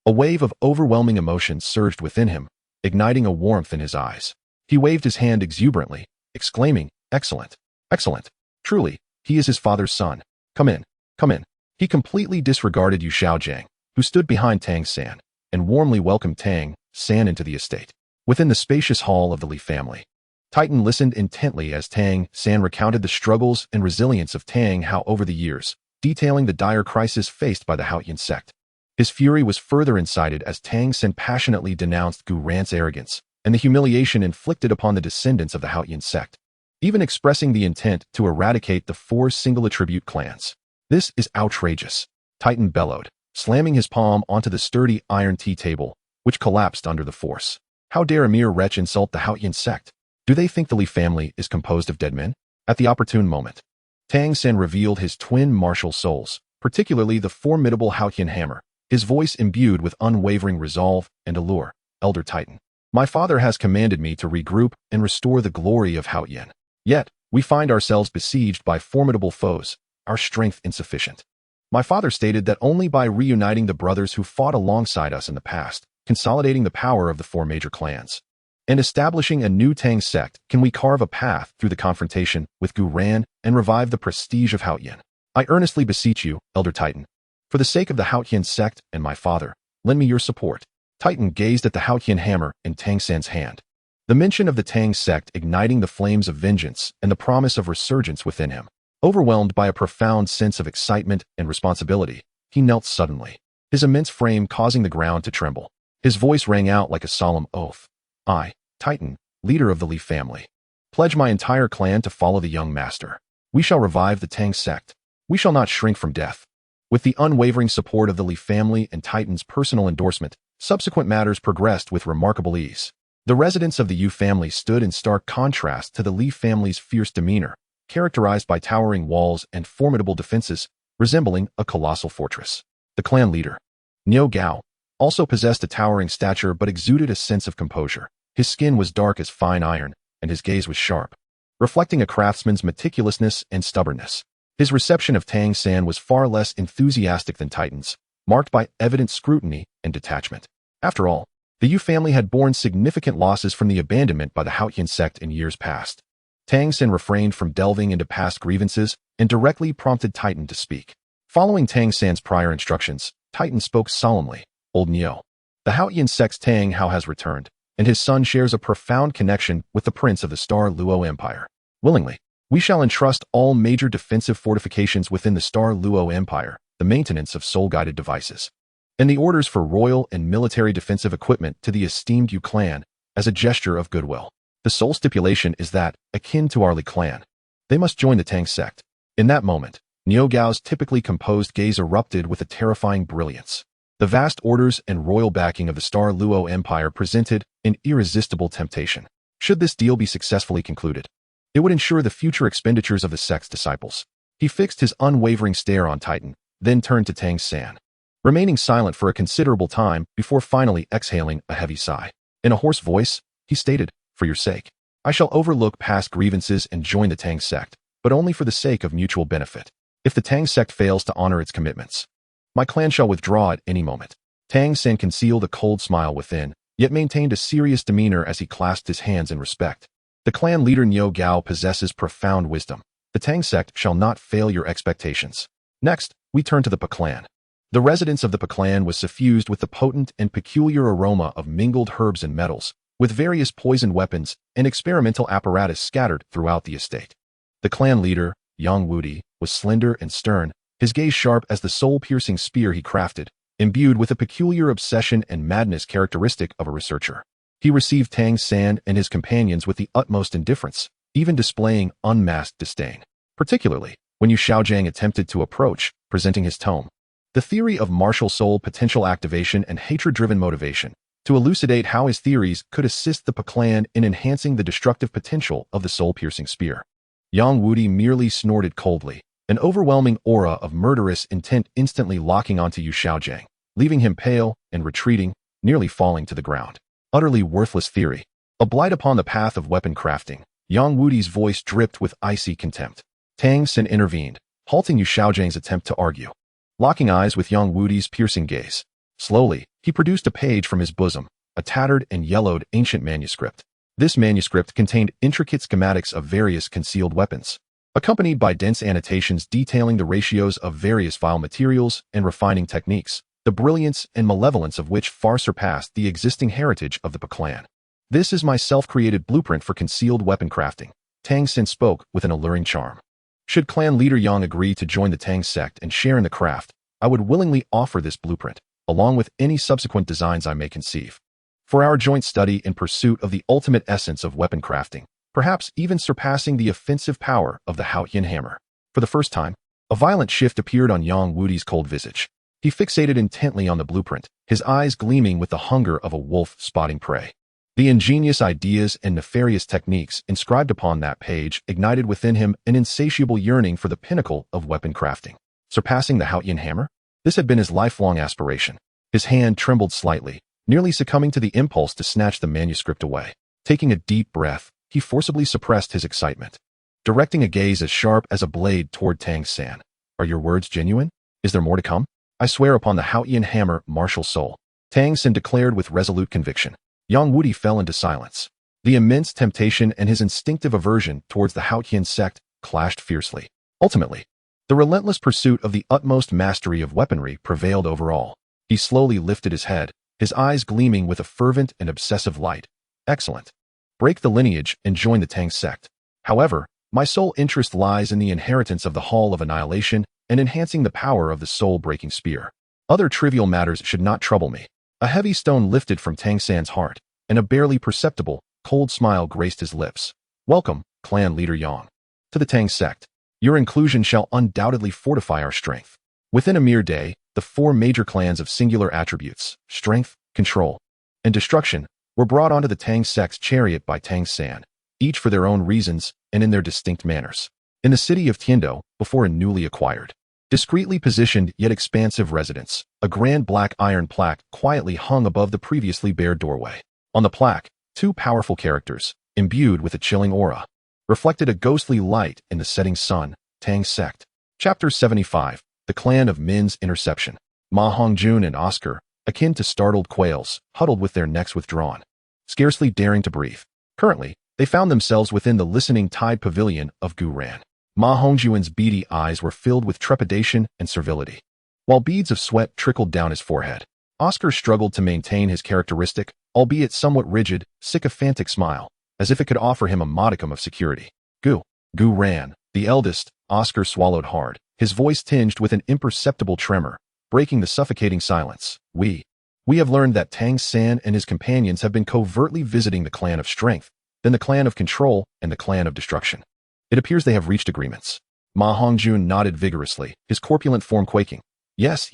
A: A wave of overwhelming emotion surged within him, igniting a warmth in his eyes. He waved his hand exuberantly, exclaiming, "Excellent! Excellent! Truly, he is his father's son. Come in, come in." He completely disregarded Yu Xiaojiang, who stood behind Tang San, and warmly welcomed Tang San into the estate. Within the spacious hall of the Li family, Titan listened intently as Tang San recounted the struggles and resilience of Tang Hao over the years, detailing the dire crisis faced by the Haotian sect. His fury was further incited as Tang San passionately denounced Gu Yuena's arrogance and the humiliation inflicted upon the descendants of the Haotian sect, even expressing the intent to eradicate the 4 single-attribute clans. "This is outrageous," Titan bellowed, slamming his palm onto the sturdy iron tea table, which collapsed under the force. "How dare a mere wretch insult the Haotian sect? Do they think the Li family is composed of dead men?" At the opportune moment, Tang San revealed his twin martial souls, particularly the formidable Haotian hammer, his voice imbued with unwavering resolve and allure. "Elder Titan, my father has commanded me to regroup and restore the glory of Haotian. Yet, we find ourselves besieged by formidable foes, our strength insufficient. My father stated that only by reuniting the brothers who fought alongside us in the past, consolidating the power of the 4 major clans, and establishing a new Tang sect can we carve a path through the confrontation with Gu Yuena and revive the prestige of Haotian. I earnestly beseech you, Elder Titan, for the sake of the Haotian sect and my father, lend me your support." Titan gazed at the Haotian hammer in Tang San's hand. The mention of the Tang sect igniting the flames of vengeance and the promise of resurgence within him. Overwhelmed by a profound sense of excitement and responsibility, he knelt suddenly, his immense frame causing the ground to tremble. His voice rang out like a solemn oath. "I, Titan, leader of the Li family, pledge my entire clan to follow the young master. We shall revive the Tang sect. We shall not shrink from death." With the unwavering support of the Li family and Titan's personal endorsement, subsequent matters progressed with remarkable ease. The residents of the Yu family stood in stark contrast to the Li family's fierce demeanor, characterized by towering walls and formidable defenses, resembling a colossal fortress. The clan leader, Niu Gao, also possessed a towering stature but exuded a sense of composure. His skin was dark as fine iron, and his gaze was sharp, reflecting a craftsman's meticulousness and stubbornness. His reception of Tang San was far less enthusiastic than Titan's, marked by evident scrutiny and detachment. After all, the Yu family had borne significant losses from the abandonment by the Haotian sect in years past. Tang San refrained from delving into past grievances and directly prompted Titan to speak. Following Tang San's prior instructions, Titan spoke solemnly. "Old Niu, the Haotian sect's Tang Hao has returned, and his son shares a profound connection with the prince of the Star Luo Empire. Willingly, we shall entrust all major defensive fortifications within the Star Luo Empire, the maintenance of soul-guided devices, and the orders for royal and military defensive equipment to the esteemed Yu clan as a gesture of goodwill. The sole stipulation is that, akin to our Li clan, they must join the Tang sect." In that moment, Niu Gao's typically composed gaze erupted with a terrifying brilliance. The vast orders and royal backing of the Star Luo Empire presented an irresistible temptation. Should this deal be successfully concluded, it would ensure the future expenditures of the sect's disciples. He fixed his unwavering stare on Titan, then turned to Tang San, remaining silent for a considerable time before finally exhaling a heavy sigh. In a hoarse voice, he stated, "For your sake, I shall overlook past grievances and join the Tang sect, but only for the sake of mutual benefit. If the Tang sect fails to honor its commitments, my clan shall withdraw at any moment." Tang San concealed a cold smile within, yet maintained a serious demeanor as he clasped his hands in respect. "The clan leader Niu Gao possesses profound wisdom. The Tang sect shall not fail your expectations." Next, we turn to the Pa clan. The residence of the Pa clan was suffused with the potent and peculiar aroma of mingled herbs and metals, with various poisoned weapons and experimental apparatus scattered throughout the estate. The clan leader, Yang Wudi, was slender and stern, his gaze sharp as the soul-piercing spear he crafted, imbued with a peculiar obsession and madness characteristic of a researcher. He received Tang San and his companions with the utmost indifference, even displaying unmasked disdain, particularly when Yu Xiaojiang attempted to approach, presenting his tome, "The Theory of Martial Soul Potential Activation and Hatred-Driven Motivation," to elucidate how his theories could assist the Pa clan in enhancing the destructive potential of the soul-piercing spear. Yang Wudi merely snorted coldly, an overwhelming aura of murderous intent instantly locking onto Yu Xiaojiang, leaving him pale and retreating, nearly falling to the ground. Utterly worthless theory. A blight upon the path of weapon crafting. Yang Wudi's voice dripped with icy contempt. Tang San intervened, halting Yu Xiaojiang's attempt to argue. Locking eyes with Yang Wudi's piercing gaze, Slowly, he produced a page from his bosom, a tattered and yellowed ancient manuscript. This manuscript contained intricate schematics of various concealed weapons, accompanied by dense annotations detailing the ratios of various vile materials and refining techniques, the brilliance and malevolence of which far surpassed the existing heritage of the Pa clan. This is my self-created blueprint for concealed weapon crafting, Tang San spoke with an alluring charm. Should clan leader Yang agree to join the Tang sect and share in the craft, I would willingly offer this blueprint, along with any subsequent designs I may conceive, for our joint study in pursuit of the ultimate essence of weapon crafting, perhaps even surpassing the offensive power of the Haotian hammer. For the first time, a violent shift appeared on Yang Wudi's cold visage. He fixated intently on the blueprint, his eyes gleaming with the hunger of a wolf spotting prey. The ingenious ideas and nefarious techniques inscribed upon that page ignited within him an insatiable yearning for the pinnacle of weapon crafting. Surpassing the Haotian hammer? This had been his lifelong aspiration. His hand trembled slightly, nearly succumbing to the impulse to snatch the manuscript away. Taking a deep breath, he forcibly suppressed his excitement, directing a gaze as sharp as a blade toward Tang San. Are your words genuine? Is there more to come? I swear upon the Haotian hammer, martial soul, Tang San declared with resolute conviction. Yang Wudi fell into silence. The immense temptation and his instinctive aversion towards the Haotian sect clashed fiercely. Ultimately, the relentless pursuit of the utmost mastery of weaponry prevailed over all. He slowly lifted his head, his eyes gleaming with a fervent and obsessive light. Excellent. Break the lineage and join the Tang sect. However, my sole interest lies in the inheritance of the Hall of Annihilation and enhancing the power of the soul-breaking spear. Other trivial matters should not trouble me. A heavy stone lifted from Tang San's heart, and a barely perceptible, cold smile graced his lips. Welcome, clan leader Yang, to the Tang sect. Your inclusion shall undoubtedly fortify our strength. Within a mere day, the 4 major clans of singular attributes, strength, control, and destruction, were brought onto the Tang sect's chariot by Tang San, each for their own reasons and in their distinct manners. In the city of Tiando, before a newly acquired, discreetly positioned yet expansive residence, a grand black iron plaque quietly hung above the previously bare doorway. On the plaque, 2 powerful characters, imbued with a chilling aura, reflected a ghostly light in the setting sun. Tang sect. Chapter 75. The Clan of Min's Interception. Ma Hongjun and Oscar, akin to startled quails, huddled with their necks withdrawn, scarcely daring to breathe. Currently, they found themselves within the listening tide pavilion of Gu Yuena. Ma Hongjun's beady eyes were filled with trepidation and servility, while beads of sweat trickled down his forehead. Oscar struggled to maintain his characteristic, albeit somewhat rigid, sycophantic smile, as if it could offer him a modicum of security. Gu Yuena, the eldest. Oscar swallowed hard, his voice tinged with an imperceptible tremor, breaking the suffocating silence. We have learned that Tang San and his companions have been covertly visiting the clan of strength, then the clan of control, and the clan of destruction. It appears they have reached agreements. Ma Hongjun nodded vigorously, his corpulent form quaking. Yes.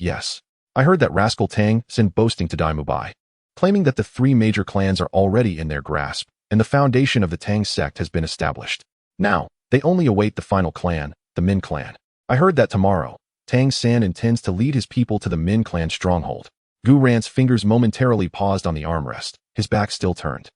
A: I heard that rascal Tang San boasting to Daimubai, claiming that the 3 major clans are already in their grasp, and the foundation of the Tang sect has been established. Now, they only await the final clan, the Min clan. I heard that tomorrow, Tang San intends to lead his people to the Min clan stronghold. Gu Yuena's fingers momentarily paused on the armrest, his back still turned,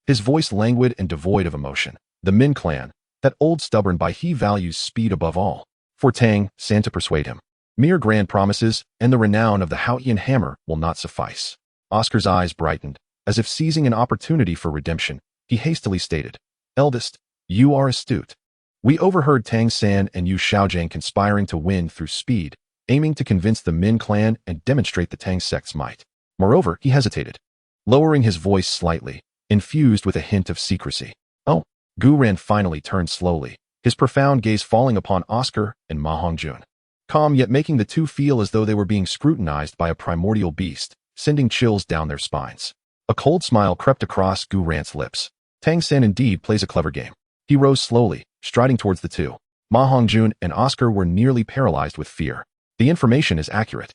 A: his voice languid and devoid of emotion. The Min clan, that old stubborn Bai he values speed above all. For Tang San to persuade him, mere grand promises and the renown of the Haotian hammer will not suffice. Oscar's eyes brightened, as if seizing an opportunity for redemption. He hastily stated, Eldest, you are astute. We overheard Tang San and Yu Xiaojiang conspiring to win through speed, aiming to convince the Min clan and demonstrate the Tang sect's might. Moreover, he hesitated, lowering his voice slightly, infused with a hint of secrecy. Oh, Gu Yuena finally turned slowly, his profound gaze falling upon Oscar and Ma Hongjun, calm yet making the 2 feel as though they were being scrutinized by a primordial beast, sending chills down their spines. A cold smile crept across Gu Yuena's lips. Tang San indeed plays a clever game. He rose slowly, striding towards the 2. Ma Hongjun and Oscar were nearly paralyzed with fear. The information is accurate.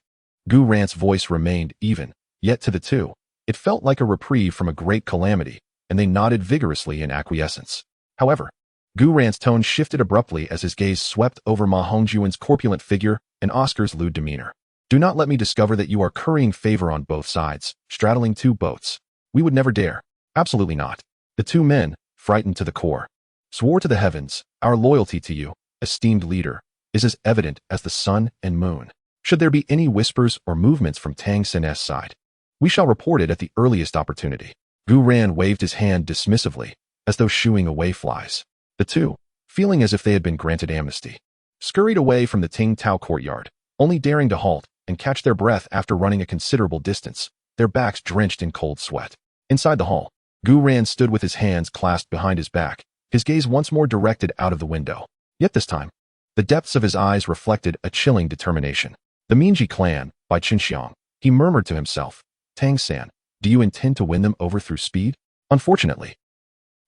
A: Gu Yuena's voice remained even, yet to the 2, it felt like a reprieve from a great calamity, and they nodded vigorously in acquiescence. However, Gu Yuena's tone shifted abruptly as his gaze swept over Ma Hongjun's corpulent figure and Oscar's lewd demeanor. Do not let me discover that you are currying favor on both sides, straddling 2 boats. We would never dare. Absolutely not. The 2 men, frightened to the core, swore to the heavens, our loyalty to you, esteemed leader, is as evident as the sun and moon. Should there be any whispers or movements from Tang San's side, we shall report it at the earliest opportunity. Gu Ran waved his hand dismissively, as though shooing away flies. The two, feeling as if they had been granted amnesty, scurried away from the Ting Tao courtyard, only daring to halt and catch their breath after running a considerable distance, their backs drenched in cold sweat. Inside the hall, Gu Ran stood with his hands clasped behind his back, his gaze once more directed out of the window. Yet this time, the depths of his eyes reflected a chilling determination. The Minji clan, by Qinxiang, he murmured to himself. Tang San, do you intend to win them over through speed? Unfortunately.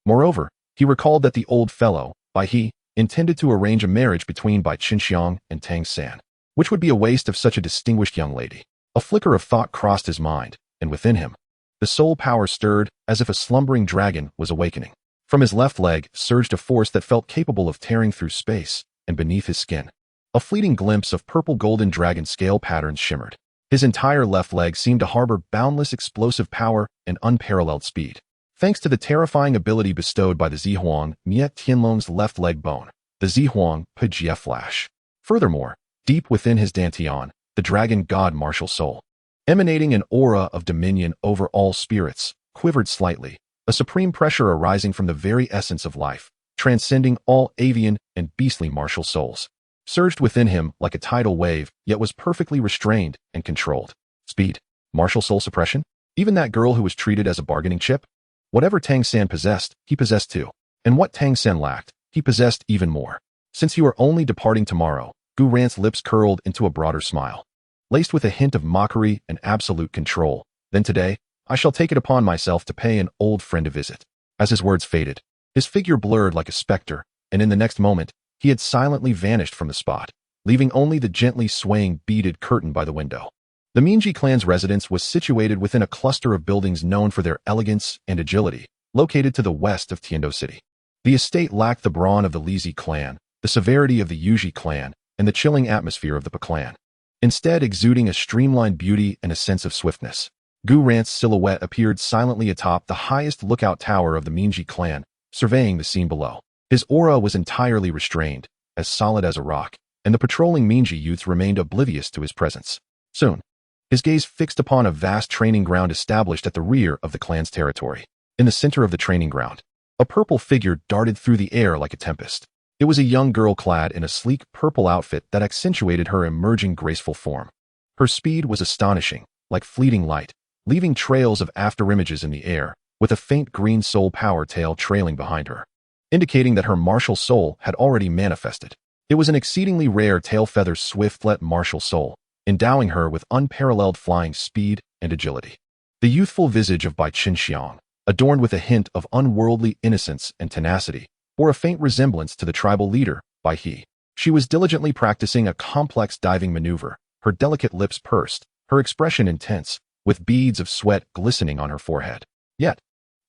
A: Moreover, he recalled that the old fellow, by he, intended to arrange a marriage between Bai Qinxiang and Tang San, which would be a waste of such a distinguished young lady. A flicker of thought crossed his mind, and within him, the soul power stirred as if a slumbering dragon was awakening. From his left leg surged a force that felt capable of tearing through space, and beneath his skin, a fleeting glimpse of purple-golden dragon scale patterns shimmered. His entire left leg seemed to harbor boundless explosive power and unparalleled speed. Thanks to the terrifying ability bestowed by the Zihuang Miet Tianlong's left leg bone, the Zihuang Pijie Flash. Furthermore, deep within his dantian, the dragon god martial soul, emanating an aura of dominion over all spirits, quivered slightly, a supreme pressure arising from the very essence of life, transcending all avian and beastly martial souls, surged within him like a tidal wave, yet was perfectly restrained and controlled. Speed, martial soul suppression, even that girl who was treated as a bargaining chip? Whatever Tang San possessed, he possessed too. And what Tang San lacked, he possessed even more. Since you are only departing tomorrow, Gu Ran's lips curled into a broader smile, laced with a hint of mockery and absolute control. Then today, I shall take it upon myself to pay an old friend a visit. As his words faded, his figure blurred like a specter, and in the next moment, he had silently vanished from the spot, leaving only the gently swaying beaded curtain by the window. The Minji clan's residence was situated within a cluster of buildings known for their elegance and agility, located to the west of Tiando City. The estate lacked the brawn of the Lizi clan, the severity of the Yuji clan, and the chilling atmosphere of the Pa clan, instead exuding a streamlined beauty and a sense of swiftness. Gu Ran's silhouette appeared silently atop the highest lookout tower of the Minji clan, surveying the scene below. His aura was entirely restrained, as solid as a rock, and the patrolling Minji youths remained oblivious to his presence. Soon, his gaze fixed upon a vast training ground established at the rear of the clan's territory. In the center of the training ground, a purple figure darted through the air like a tempest. It was a young girl clad in a sleek purple outfit that accentuated her emerging graceful form. Her speed was astonishing, like fleeting light, leaving trails of afterimages in the air, with a faint green soul power tail trailing behind her, indicating that her martial soul had already manifested. It was an exceedingly rare tail-feather swiftlet martial soul, endowing her with unparalleled flying speed and agility. The youthful visage of Bai Qinxiang, adorned with a hint of unworldly innocence and tenacity, bore a faint resemblance to the tribal leader, Bai He. She was diligently practicing a complex diving maneuver, her delicate lips pursed, her expression intense, with beads of sweat glistening on her forehead. Yet,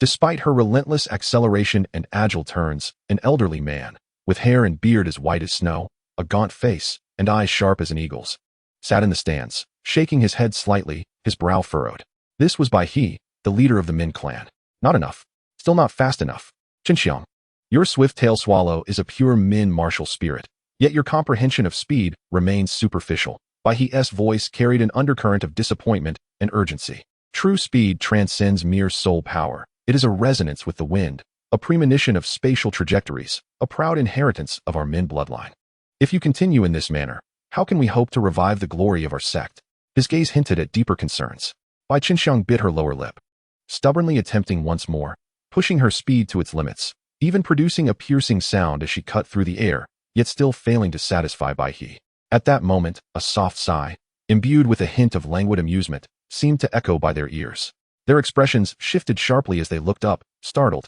A: despite her relentless acceleration and agile turns, an elderly man, with hair and beard as white as snow, a gaunt face, and eyes sharp as an eagle's, sat in the stands, shaking his head slightly, his brow furrowed. This was Bai He, the leader of the Min clan. Not enough. Still not fast enough. Qinxiang, your swift-tail swallow is a pure Min martial spirit, yet your comprehension of speed remains superficial. Bai He's voice carried an undercurrent of disappointment and urgency. True speed transcends mere soul power. It is a resonance with the wind, a premonition of spatial trajectories, a proud inheritance of our Min bloodline. If you continue in this manner, how can we hope to revive the glory of our sect? His gaze hinted at deeper concerns. Bai Qinxiang bit her lower lip, stubbornly attempting once more, pushing her speed to its limits, even producing a piercing sound as she cut through the air, yet still failing to satisfy Bai He. At that moment, a soft sigh, imbued with a hint of languid amusement, seemed to echo by their ears. Their expressions shifted sharply as they looked up, startled.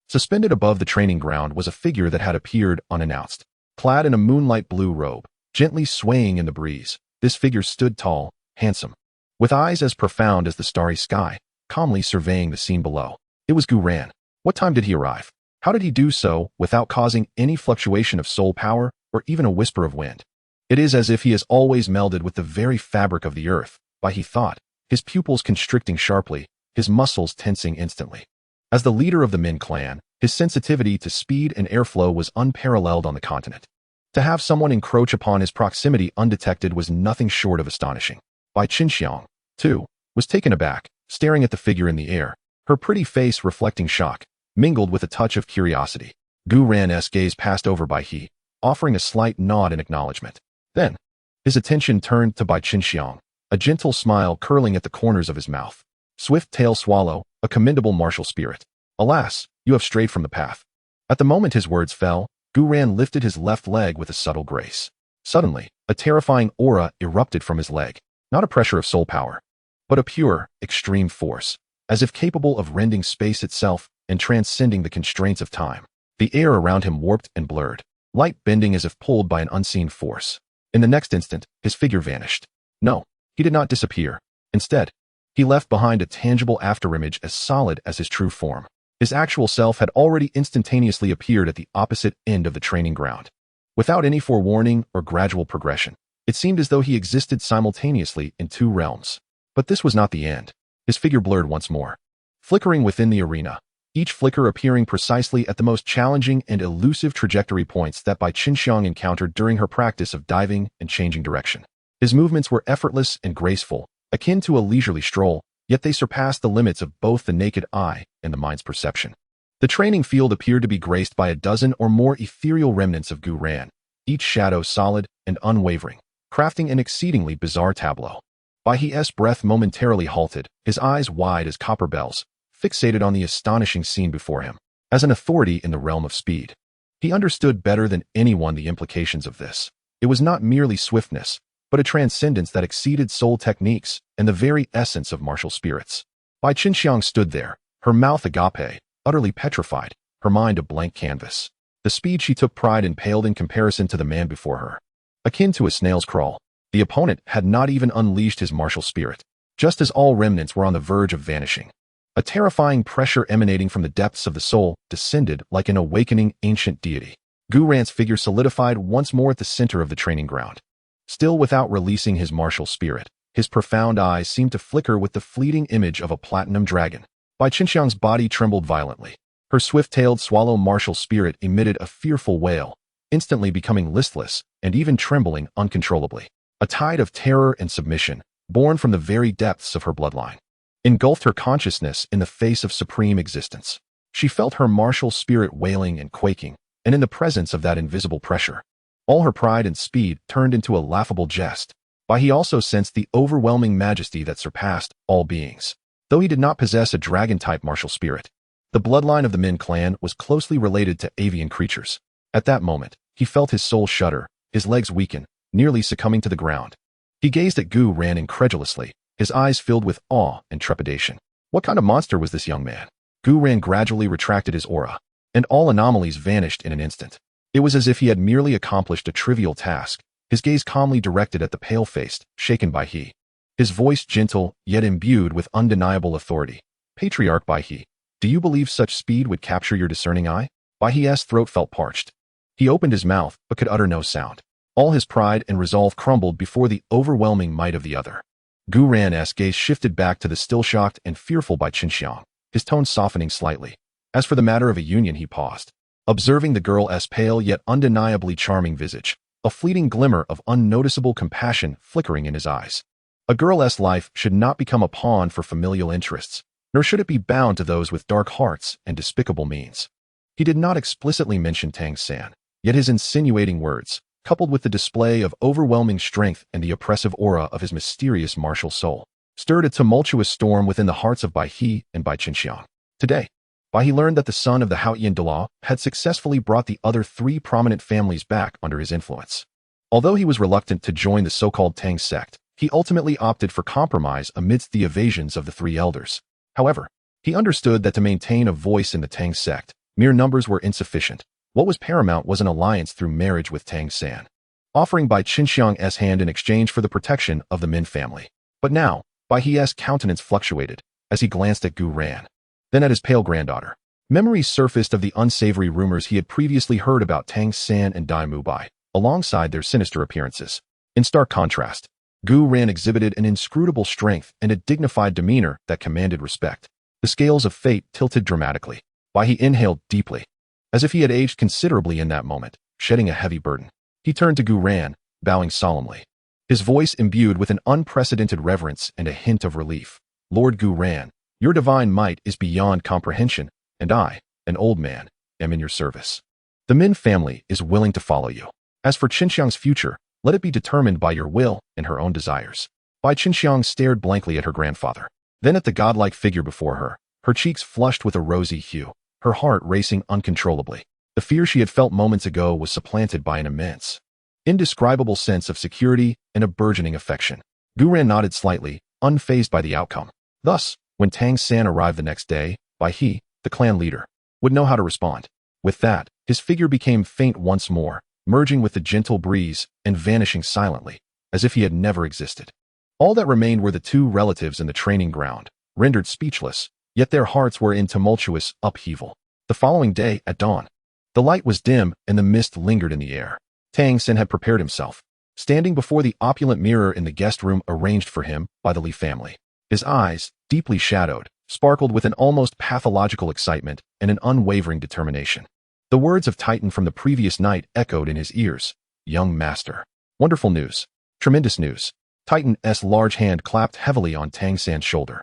A: Suspended above the training ground was a figure that had appeared unannounced. Clad in a moonlight blue robe, gently swaying in the breeze, this figure stood tall, handsome, with eyes as profound as the starry sky, calmly surveying the scene below. It was Gu Ran. What time did he arrive? How did he do so without causing any fluctuation of soul power or even a whisper of wind? It is as if he has always melded with the very fabric of the earth, Bai He thought, his pupils constricting sharply, his muscles tensing instantly. As the leader of the Min clan, his sensitivity to speed and airflow was unparalleled on the continent. To have someone encroach upon his proximity undetected was nothing short of astonishing. Bai Qinxiang, too, was taken aback, staring at the figure in the air, her pretty face reflecting shock, mingled with a touch of curiosity. Gu Yuena's gaze passed over Bai He, offering a slight nod in acknowledgement. Then, his attention turned to Bai Qinxiang, a gentle smile curling at the corners of his mouth. Swift tail swallow, a commendable martial spirit. Alas, you have strayed from the path. At the moment his words fell, Gu Yuena lifted his left leg with a subtle grace. Suddenly, a terrifying aura erupted from his leg, not a pressure of soul power, but a pure, extreme force, as if capable of rending space itself and transcending the constraints of time. The air around him warped and blurred, light bending as if pulled by an unseen force. In the next instant, his figure vanished. No, he did not disappear. Instead, he left behind a tangible afterimage as solid as his true form. His actual self had already instantaneously appeared at the opposite end of the training ground. Without any forewarning or gradual progression, it seemed as though he existed simultaneously in two realms. But this was not the end. His figure blurred once more, flickering within the arena, each flicker appearing precisely at the most challenging and elusive trajectory points that Bai Qinxiang encountered during her practice of diving and changing direction. His movements were effortless and graceful, akin to a leisurely stroll, yet they surpassed the limits of both the naked eye and the mind's perception. The training field appeared to be graced by a dozen or more ethereal remnants of Gu Yuena, each shadow solid and unwavering, crafting an exceedingly bizarre tableau. Bai He's breath momentarily halted, his eyes wide as copper bells, fixated on the astonishing scene before him. As an authority in the realm of speed, he understood better than anyone the implications of this. It was not merely swiftness, but a transcendence that exceeded soul techniques and the very essence of martial spirits. Bai Qinxiang stood there, her mouth agape, utterly petrified, her mind a blank canvas. The speed she took pride in paled in comparison to the man before her. Akin to a snail's crawl, the opponent had not even unleashed his martial spirit, just as all remnants were on the verge of vanishing. A terrifying pressure emanating from the depths of the soul descended like an awakening ancient deity. Gu Yuena's figure solidified once more at the center of the training ground. Still without releasing his martial spirit, his profound eyes seemed to flicker with the fleeting image of a platinum dragon. Bai Qinxiang's body trembled violently. Her swift-tailed swallow martial spirit emitted a fearful wail, instantly becoming listless and even trembling uncontrollably. A tide of terror and submission, born from the very depths of her bloodline, engulfed her consciousness in the face of supreme existence. She felt her martial spirit wailing and quaking, and in the presence of that invisible pressure, all her pride and speed turned into a laughable jest. Bai He also sensed the overwhelming majesty that surpassed all beings. Though he did not possess a dragon-type martial spirit, the bloodline of the Min clan was closely related to avian creatures. At that moment, he felt his soul shudder, his legs weaken, nearly succumbing to the ground. He gazed at Gu Yuena incredulously, his eyes filled with awe and trepidation. What kind of monster was this young man? Gu Yuena gradually retracted his aura, and all anomalies vanished in an instant. It was as if he had merely accomplished a trivial task, his gaze calmly directed at the pale-faced, shaken Bai He. His voice gentle, yet imbued with undeniable authority. Patriarch Bai He, do you believe such speed would capture your discerning eye? Bai He's throat felt parched. He opened his mouth, but could utter no sound. All his pride and resolve crumbled before the overwhelming might of the other. Gu Yuena's gaze shifted back to the still-shocked and fearful Bai Qinxiang, his tone softening slightly. As for the matter of a union, he paused, observing the girl's pale yet undeniably charming visage, a fleeting glimmer of unnoticeable compassion flickering in his eyes. A girl's life should not become a pawn for familial interests, nor should it be bound to those with dark hearts and despicable means. He did not explicitly mention Tang San, yet his insinuating words, coupled with the display of overwhelming strength and the oppressive aura of his mysterious martial soul, stirred a tumultuous storm within the hearts of Bai He and Bai Qinxiang. Today, Bai He learned that the son of the Haotian Douluo had successfully brought the other three prominent families back under his influence. Although he was reluctant to join the so-called Tang sect, he ultimately opted for compromise amidst the evasions of the three elders. However, he understood that to maintain a voice in the Tang sect, mere numbers were insufficient. What was paramount was an alliance through marriage with Tang San, offering Bai Qinxiang's hand in exchange for the protection of the Min family. But now, Bai He's countenance fluctuated as he glanced at Gu Yuena, then at his pale granddaughter. Memories surfaced of the unsavory rumors he had previously heard about Tang San and Dai Mubai, alongside their sinister appearances. In stark contrast, Gu Yuena exhibited an inscrutable strength and a dignified demeanor that commanded respect. The scales of fate tilted dramatically. Bai He inhaled deeply, as if he had aged considerably in that moment, shedding a heavy burden. He turned to Gu Ran, bowing solemnly. His voice imbued with an unprecedented reverence and a hint of relief. Lord Gu Ran, your divine might is beyond comprehension, and I, an old man, am in your service. The Min family is willing to follow you. As for Qinxiang's future, let it be determined by your will and her own desires. Bai Qinxiang stared blankly at her grandfather, then at the godlike figure before her, her cheeks flushed with a rosy hue, her heart racing uncontrollably. The fear she had felt moments ago was supplanted by an immense, indescribable sense of security and a burgeoning affection. Gu Ran nodded slightly, unfazed by the outcome. Thus, when Tang San arrived the next day, he, the clan leader, would know how to respond. With that, his figure became faint once more, merging with the gentle breeze and vanishing silently, as if he had never existed. All that remained were the two relatives in the training ground, rendered speechless, yet their hearts were in tumultuous upheaval. The following day, at dawn, the light was dim and the mist lingered in the air. Tang San had prepared himself, standing before the opulent mirror in the guest room arranged for him by the Li family. His eyes, deeply shadowed, sparkled with an almost pathological excitement and an unwavering determination. The words of Titan from the previous night echoed in his ears. Young master. Wonderful news. Tremendous news. Titan's large hand clapped heavily on Tang San's shoulder,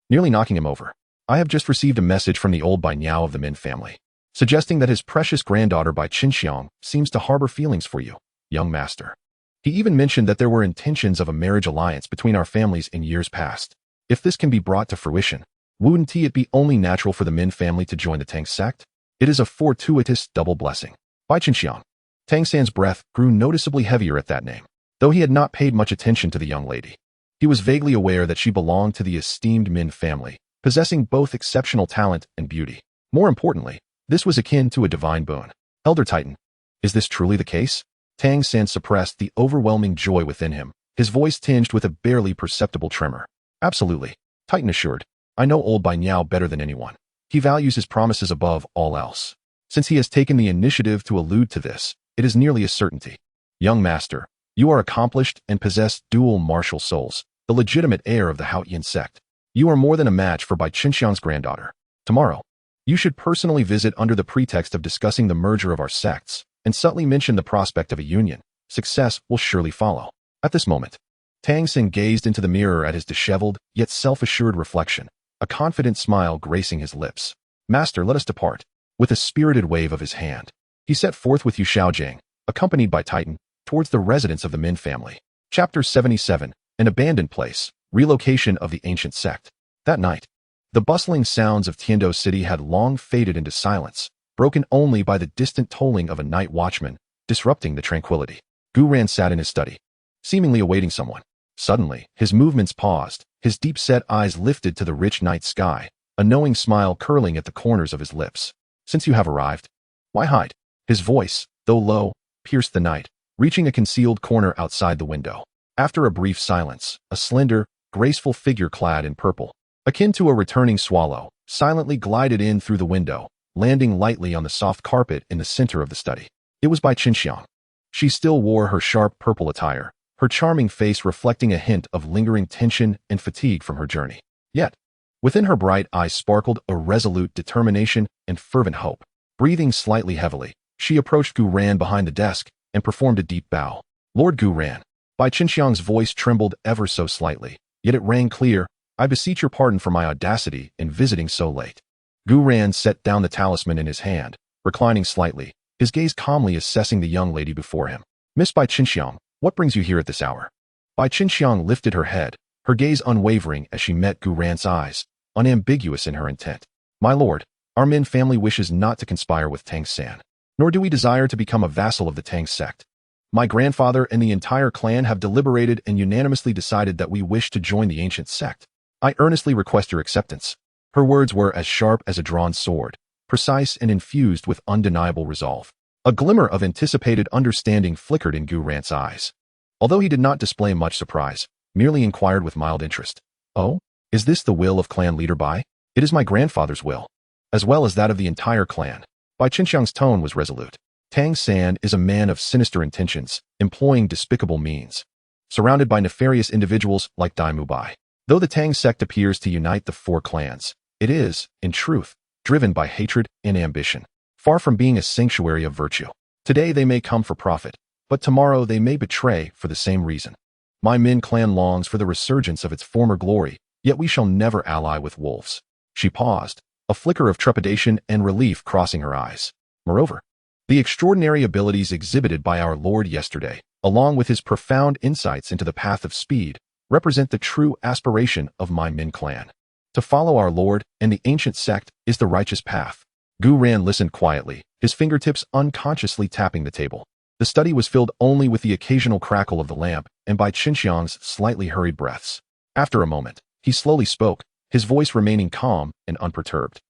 A: nearly knocking him over. I have just received a message from the old Bai Niao of the Min family, suggesting that his precious granddaughter Bai Qinxiang seems to harbor feelings for you, young master. He even mentioned that there were intentions of a marriage alliance between our families in years past. If this can be brought to fruition, wouldn't it be only natural for the Min family to join the Tang sect? It is a fortuitous double blessing. Bai Qinxiang. Tang San's breath grew noticeably heavier at that name. Though he had not paid much attention to the young lady, he was vaguely aware that she belonged to the esteemed Min family, possessing both exceptional talent and beauty. More importantly, this was akin to a divine boon. Elder Titan, is this truly the case? Tang San suppressed the overwhelming joy within him, his voice tinged with a barely perceptible tremor. Absolutely, Titan assured. I know old Bai Niao better than anyone. He values his promises above all else. Since he has taken the initiative to allude to this, it is nearly a certainty. Young master, you are accomplished and possess dual martial souls, the legitimate heir of the Haotian sect. You are more than a match for Bai Qinxiang's granddaughter. Tomorrow, you should personally visit under the pretext of discussing the merger of our sects, and subtly mention the prospect of a union. Success will surely follow. At this moment, Tang San gazed into the mirror at his disheveled, yet self-assured reflection, a confident smile gracing his lips. Master, let us depart. With a spirited wave of his hand, he set forth with Yu Shaojiang, accompanied by Titan, towards the residence of the Min family. Chapter 77, An Abandoned Place, Relocation of the Ancient Sect. That night, the bustling sounds of Tiando City had long faded into silence, broken only by the distant tolling of a night watchman, disrupting the tranquility. Gu Ran sat in his study, seemingly awaiting someone. Suddenly, his movements paused, his deep-set eyes lifted to the rich night sky, a knowing smile curling at the corners of his lips. Since you have arrived, why hide? His voice, though low, pierced the night, reaching a concealed corner outside the window. After a brief silence, a slender, graceful figure clad in purple, akin to a returning swallow, silently glided in through the window, landing lightly on the soft carpet in the center of the study. It was Bai Qinxiang. She still wore her sharp purple attire, her charming face reflecting a hint of lingering tension and fatigue from her journey. Yet, within her bright eyes sparkled a resolute determination and fervent hope. Breathing slightly heavily, she approached Gu Ran behind the desk and performed a deep bow. Lord Gu Ran. Bai Qinxiang's voice trembled ever so slightly, yet it rang clear. I beseech your pardon for my audacity in visiting so late. Gu Ran set down the talisman in his hand, reclining slightly, his gaze calmly assessing the young lady before him. Miss Bai Qinxiang, what brings you here at this hour? Bai Qinxiang lifted her head, her gaze unwavering as she met Gu Ran's eyes, unambiguous in her intent. My lord, our Min family wishes not to conspire with Tang San, nor do we desire to become a vassal of the Tang sect. My grandfather and the entire clan have deliberated and unanimously decided that we wish to join the ancient sect. I earnestly request your acceptance. Her words were as sharp as a drawn sword, precise and infused with undeniable resolve. A glimmer of anticipated understanding flickered in Gu Ran's eyes. Although he did not display much surprise, merely inquired with mild interest. Oh, is this the will of clan leader Bai? It is my grandfather's will, as well as that of the entire clan. Bai Qinxiang's tone was resolute. Tang San is a man of sinister intentions, employing despicable means, surrounded by nefarious individuals like Dai Mu Bai. Though the Tang sect appears to unite the four clans, it is, in truth, driven by hatred and ambition, far from being a sanctuary of virtue. Today they may come for profit, but tomorrow they may betray for the same reason. My Min clan longs for the resurgence of its former glory, yet we shall never ally with wolves." She paused, a flicker of trepidation and relief crossing her eyes. Moreover, the extraordinary abilities exhibited by our Lord yesterday, along with his profound insights into the path of speed, represent the true aspiration of my Min clan. To follow our Lord and the ancient sect is the righteous path. Gu Yuena listened quietly, his fingertips unconsciously tapping the table. The study was filled only with the occasional crackle of the lamp and by Qinxiang's slightly hurried breaths. After a moment, he slowly spoke, his voice remaining calm and unperturbed.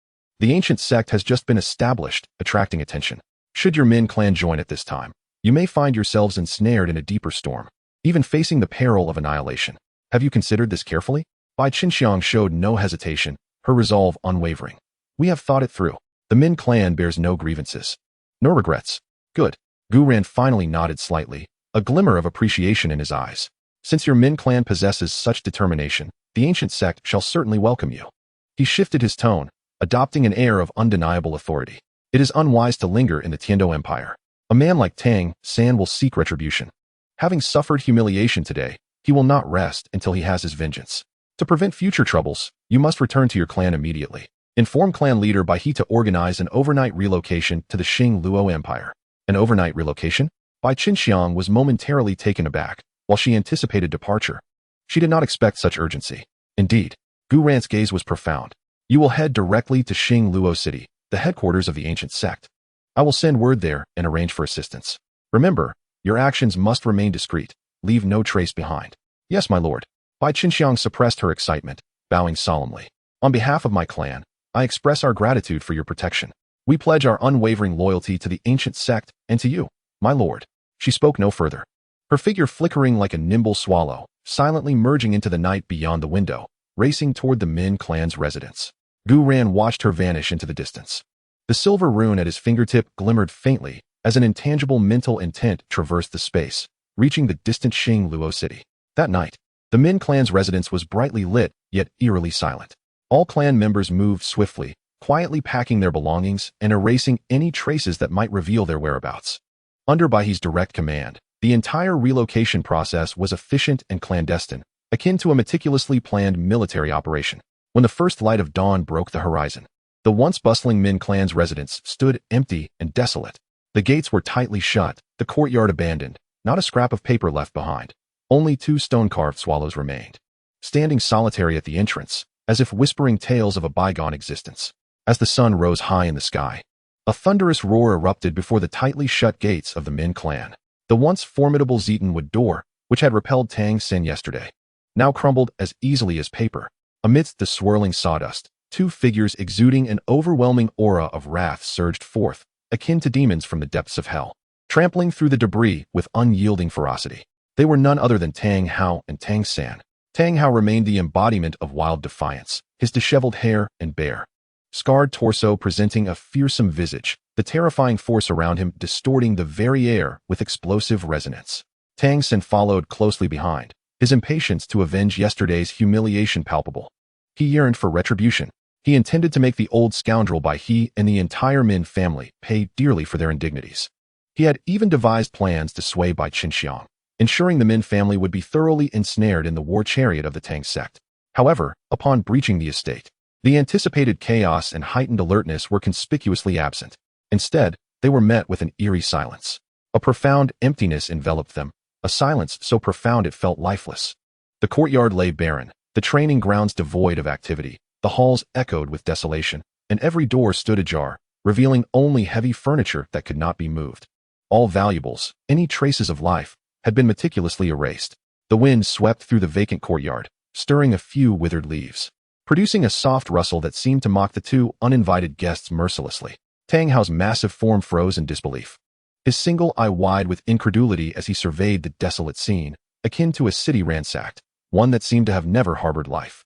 A: "The ancient sect has just been established, attracting attention. Should your Min clan join at this time, you may find yourselves ensnared in a deeper storm, even facing the peril of annihilation. Have you considered this carefully?" Bai Qinxiang showed no hesitation, her resolve unwavering. "We have thought it through. The Min clan bears no grievances. No regrets." "Good." Gu Yuena finally nodded slightly, a glimmer of appreciation in his eyes. "Since your Min clan possesses such determination, the ancient sect shall certainly welcome you." He shifted his tone, adopting an air of undeniable authority. "It is unwise to linger in the Tiando Empire. A man like Tang San will seek retribution. Having suffered humiliation today, he will not rest until he has his vengeance. To prevent future troubles, you must return to your clan immediately. Inform clan leader Bai He to organize an overnight relocation to the Xing Luo Empire." An overnight relocation? Bai Qinxiang was momentarily taken aback, while she anticipated departure. She did not expect such urgency. Indeed, Gu Yuena's gaze was profound. "You will head directly to Xing Luo City, the headquarters of the ancient sect. I will send word there and arrange for assistance. Remember, your actions must remain discreet. Leave no trace behind." "Yes, my lord." Bai Qinxiang suppressed her excitement, bowing solemnly. "On behalf of my clan, I express our gratitude for your protection. We pledge our unwavering loyalty to the ancient sect and to you, my lord." She spoke no further, her figure flickering like a nimble swallow, silently merging into the night beyond the window, racing toward the Min clan's residence. Gu Yuena watched her vanish into the distance. The silver rune at his fingertip glimmered faintly as an intangible mental intent traversed the space, reaching the distant Xing Luo city. That night, the Min clan's residence was brightly lit, yet eerily silent. All clan members moved swiftly, quietly packing their belongings and erasing any traces that might reveal their whereabouts. Under Bai He's direct command, the entire relocation process was efficient and clandestine, akin to a meticulously planned military operation. When the first light of dawn broke the horizon, the once bustling Min clan's residence stood empty and desolate. The gates were tightly shut, the courtyard abandoned, not a scrap of paper left behind. Only 2 stone-carved swallows remained, standing solitary at the entrance, as if whispering tales of a bygone existence. As the sun rose high in the sky, a thunderous roar erupted before the tightly shut gates of the Min clan. The once formidable Zetan wood door, which had repelled Tang San yesterday, now crumbled as easily as paper. Amidst the swirling sawdust, 2 figures exuding an overwhelming aura of wrath surged forth, akin to demons from the depths of hell, trampling through the debris with unyielding ferocity. They were none other than Tang Hao and Tang San. Tang Hao remained the embodiment of wild defiance, his disheveled hair and bare, scarred torso presenting a fearsome visage, the terrifying force around him distorting the very air with explosive resonance. Tang San followed closely behind, his impatience to avenge yesterday's humiliation palpable. He yearned for retribution. He intended to make the old scoundrel Bai He and the entire Min family pay dearly for their indignities. He had even devised plans to sway Bai Qinxiang, ensuring the Min family would be thoroughly ensnared in the war chariot of the Tang sect. However, upon breaching the estate, the anticipated chaos and heightened alertness were conspicuously absent. Instead, they were met with an eerie silence. A profound emptiness enveloped them, a silence so profound it felt lifeless. The courtyard lay barren, the training grounds devoid of activity, the halls echoed with desolation, and every door stood ajar, revealing only heavy furniture that could not be moved. All valuables, any traces of life, had been meticulously erased. The wind swept through the vacant courtyard, stirring a few withered leaves, producing a soft rustle that seemed to mock the 2 uninvited guests mercilessly. Tang Hao's massive form froze in disbelief, his single eye wide with incredulity as he surveyed the desolate scene, akin to a city ransacked, one that seemed to have never harbored life.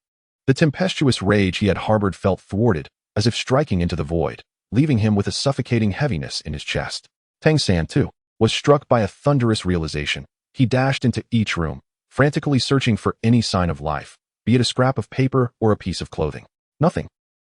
A: The tempestuous rage he had harbored felt thwarted, as if striking into the void, leaving him with a suffocating heaviness in his chest. Tang San, too, was struck by a thunderous realization. He dashed into each room, frantically searching for any sign of life, be it a scrap of paper or a piece of clothing. Nothing.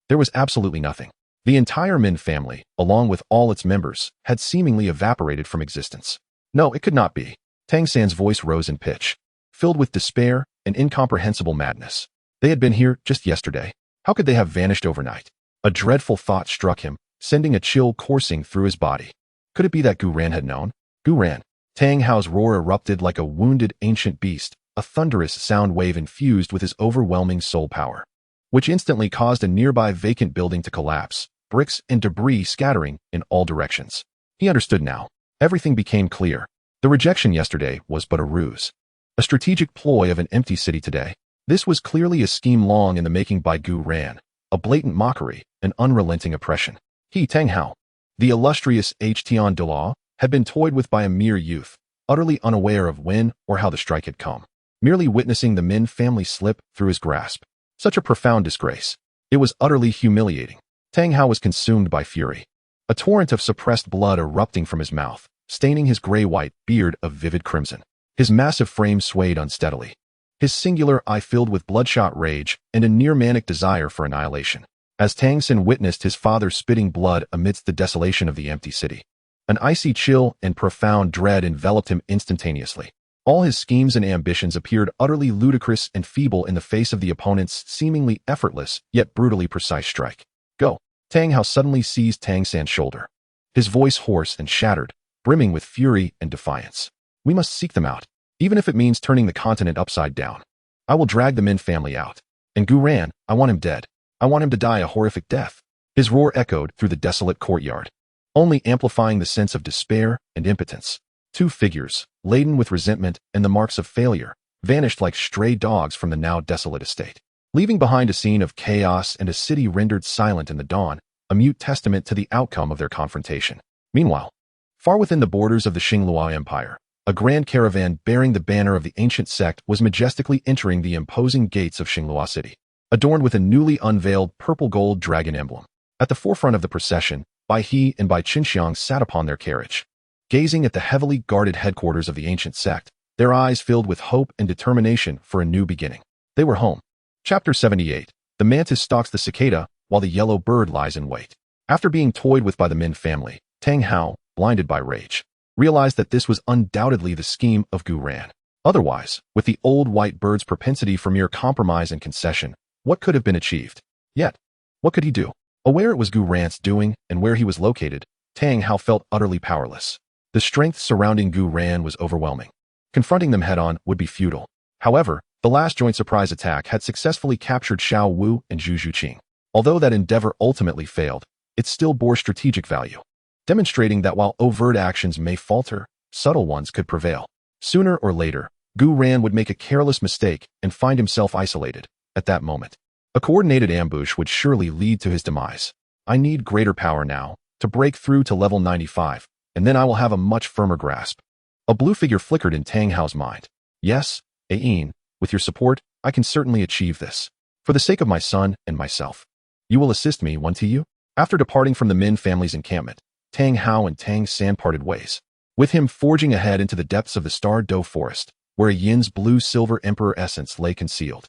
A: There was absolutely nothing. The entire Min family, along with all its members, had seemingly evaporated from existence. No, it could not be. Tang San's voice rose in pitch, filled with despair and incomprehensible madness. They had been here just yesterday. How could they have vanished overnight? A dreadful thought struck him, sending a chill coursing through his body. Could it be that Gu Ran had known? Gu Ran. Tang Hao's roar erupted like a wounded ancient beast, a thunderous sound wave infused with his overwhelming soul power, which instantly caused a nearby vacant building to collapse, bricks and debris scattering in all directions. He understood now. Everything became clear. The rejection yesterday was but a ruse. A strategic ploy of an empty city today. This was clearly a scheme long in the making by Gu Ran, a blatant mockery, an unrelenting oppression. He, Tang Hao, the illustrious Tian Douluo, had been toyed with by a mere youth, utterly unaware of when or how the strike had come, merely witnessing the Min family slip through his grasp. Such a profound disgrace. It was utterly humiliating. Tang Hao was consumed by fury, a torrent of suppressed blood erupting from his mouth, staining his gray-white beard of vivid crimson. His massive frame swayed unsteadily, his singular eye filled with bloodshot rage and a near-manic desire for annihilation. As Tang San witnessed his father spitting blood amidst the desolation of the empty city, an icy chill and profound dread enveloped him instantaneously. All his schemes and ambitions appeared utterly ludicrous and feeble in the face of the opponent's seemingly effortless yet brutally precise strike. Go! Tang Hao suddenly seized Tang San's shoulder, his voice hoarse and shattered, brimming with fury and defiance. We must seek them out, even if it means turning the continent upside down. I will drag the Min family out. And Gu Ran, I want him dead. I want him to die a horrific death. His roar echoed through the desolate courtyard, only amplifying the sense of despair and impotence. Two figures, laden with resentment and the marks of failure, vanished like stray dogs from the now desolate estate, leaving behind a scene of chaos and a city rendered silent in the dawn, a mute testament to the outcome of their confrontation. Meanwhile, far within the borders of the Xinglua Empire, a grand caravan bearing the banner of the ancient sect was majestically entering the imposing gates of Xinglua City, adorned with a newly unveiled purple-gold dragon emblem. At the forefront of the procession, Bai He and Bai Qinxiang sat upon their carriage, gazing at the heavily guarded headquarters of the ancient sect, their eyes filled with hope and determination for a new beginning. They were home. Chapter 78. The mantis stalks the cicada, while the yellow bird lies in wait. After being toyed with by the Min family, Tang Hao, blinded by rage, realized that this was undoubtedly the scheme of Gu Ran. Otherwise, with the old white bird's propensity for mere compromise and concession, what could have been achieved? Yet, what could he do? Aware it was Gu Ran's doing and where he was located, Tang Hao felt utterly powerless. The strength surrounding Gu Ran was overwhelming. Confronting them head-on would be futile. However, the last joint surprise attack had successfully captured Xiao Wu and Zhu Zhuqing. Although that endeavor ultimately failed, it still bore strategic value, demonstrating that while overt actions may falter, subtle ones could prevail. Sooner or later, Gu Ran would make a careless mistake and find himself isolated. At that moment, a coordinated ambush would surely lead to his demise. I need greater power now, to break through to level 95, and then I will have a much firmer grasp. A blue figure flickered in Tang Hao's mind. Yes, Ain, with your support, I can certainly achieve this. For the sake of my son and myself. You will assist me, won't you? After departing from the Min family's encampment, Tang Hao and Tang San parted ways, with him forging ahead into the depths of the Star Doe forest, where Yin's blue-silver emperor essence lay concealed.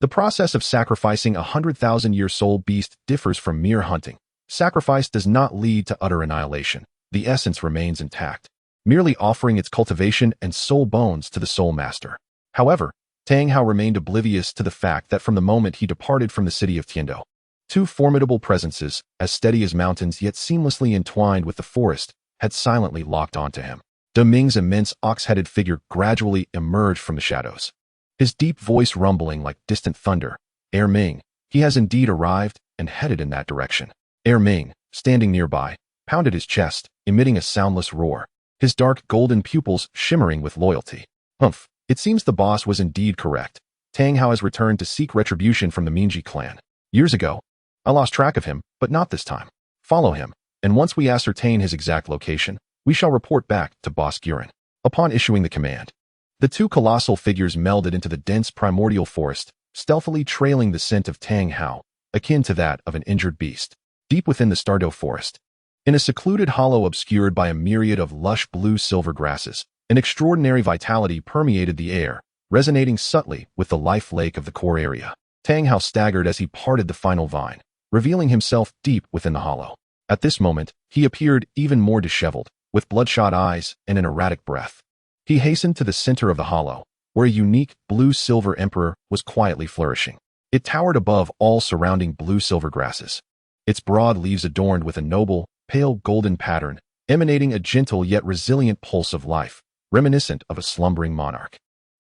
A: The process of sacrificing a 100,000-year soul beast differs from mere hunting. Sacrifice does not lead to utter annihilation. The essence remains intact, merely offering its cultivation and soul bones to the soul master. However, Tang Hao remained oblivious to the fact that from the moment he departed from the city of Tiando, two formidable presences, as steady as mountains yet seamlessly entwined with the forest, had silently locked onto him. De Ming's immense ox-headed figure gradually emerged from the shadows, his deep voice rumbling like distant thunder. Ming, he has indeed arrived and headed in that direction. Ming, standing nearby, pounded his chest, emitting a soundless roar, his dark golden pupils shimmering with loyalty. Humph, it seems the boss was indeed correct. Tang Hao has returned to seek retribution from the Mingji clan. Years ago, I lost track of him, but not this time. Follow him, and once we ascertain his exact location, we shall report back to Boss Guren. Upon issuing the command, the two colossal figures melded into the dense primordial forest, stealthily trailing the scent of Tang Hao, akin to that of an injured beast. Deep within the Stardow forest, in a secluded hollow obscured by a myriad of lush blue-silver grasses, an extraordinary vitality permeated the air, resonating subtly with the life lake of the core area. Tang Hao staggered as he parted the final vine, revealing himself deep within the hollow. At this moment, he appeared even more disheveled, with bloodshot eyes and an erratic breath. He hastened to the center of the hollow, where a unique blue-silver emperor was quietly flourishing. It towered above all surrounding blue-silver grasses, its broad leaves adorned with a noble, pale golden pattern, emanating a gentle yet resilient pulse of life, reminiscent of a slumbering monarch.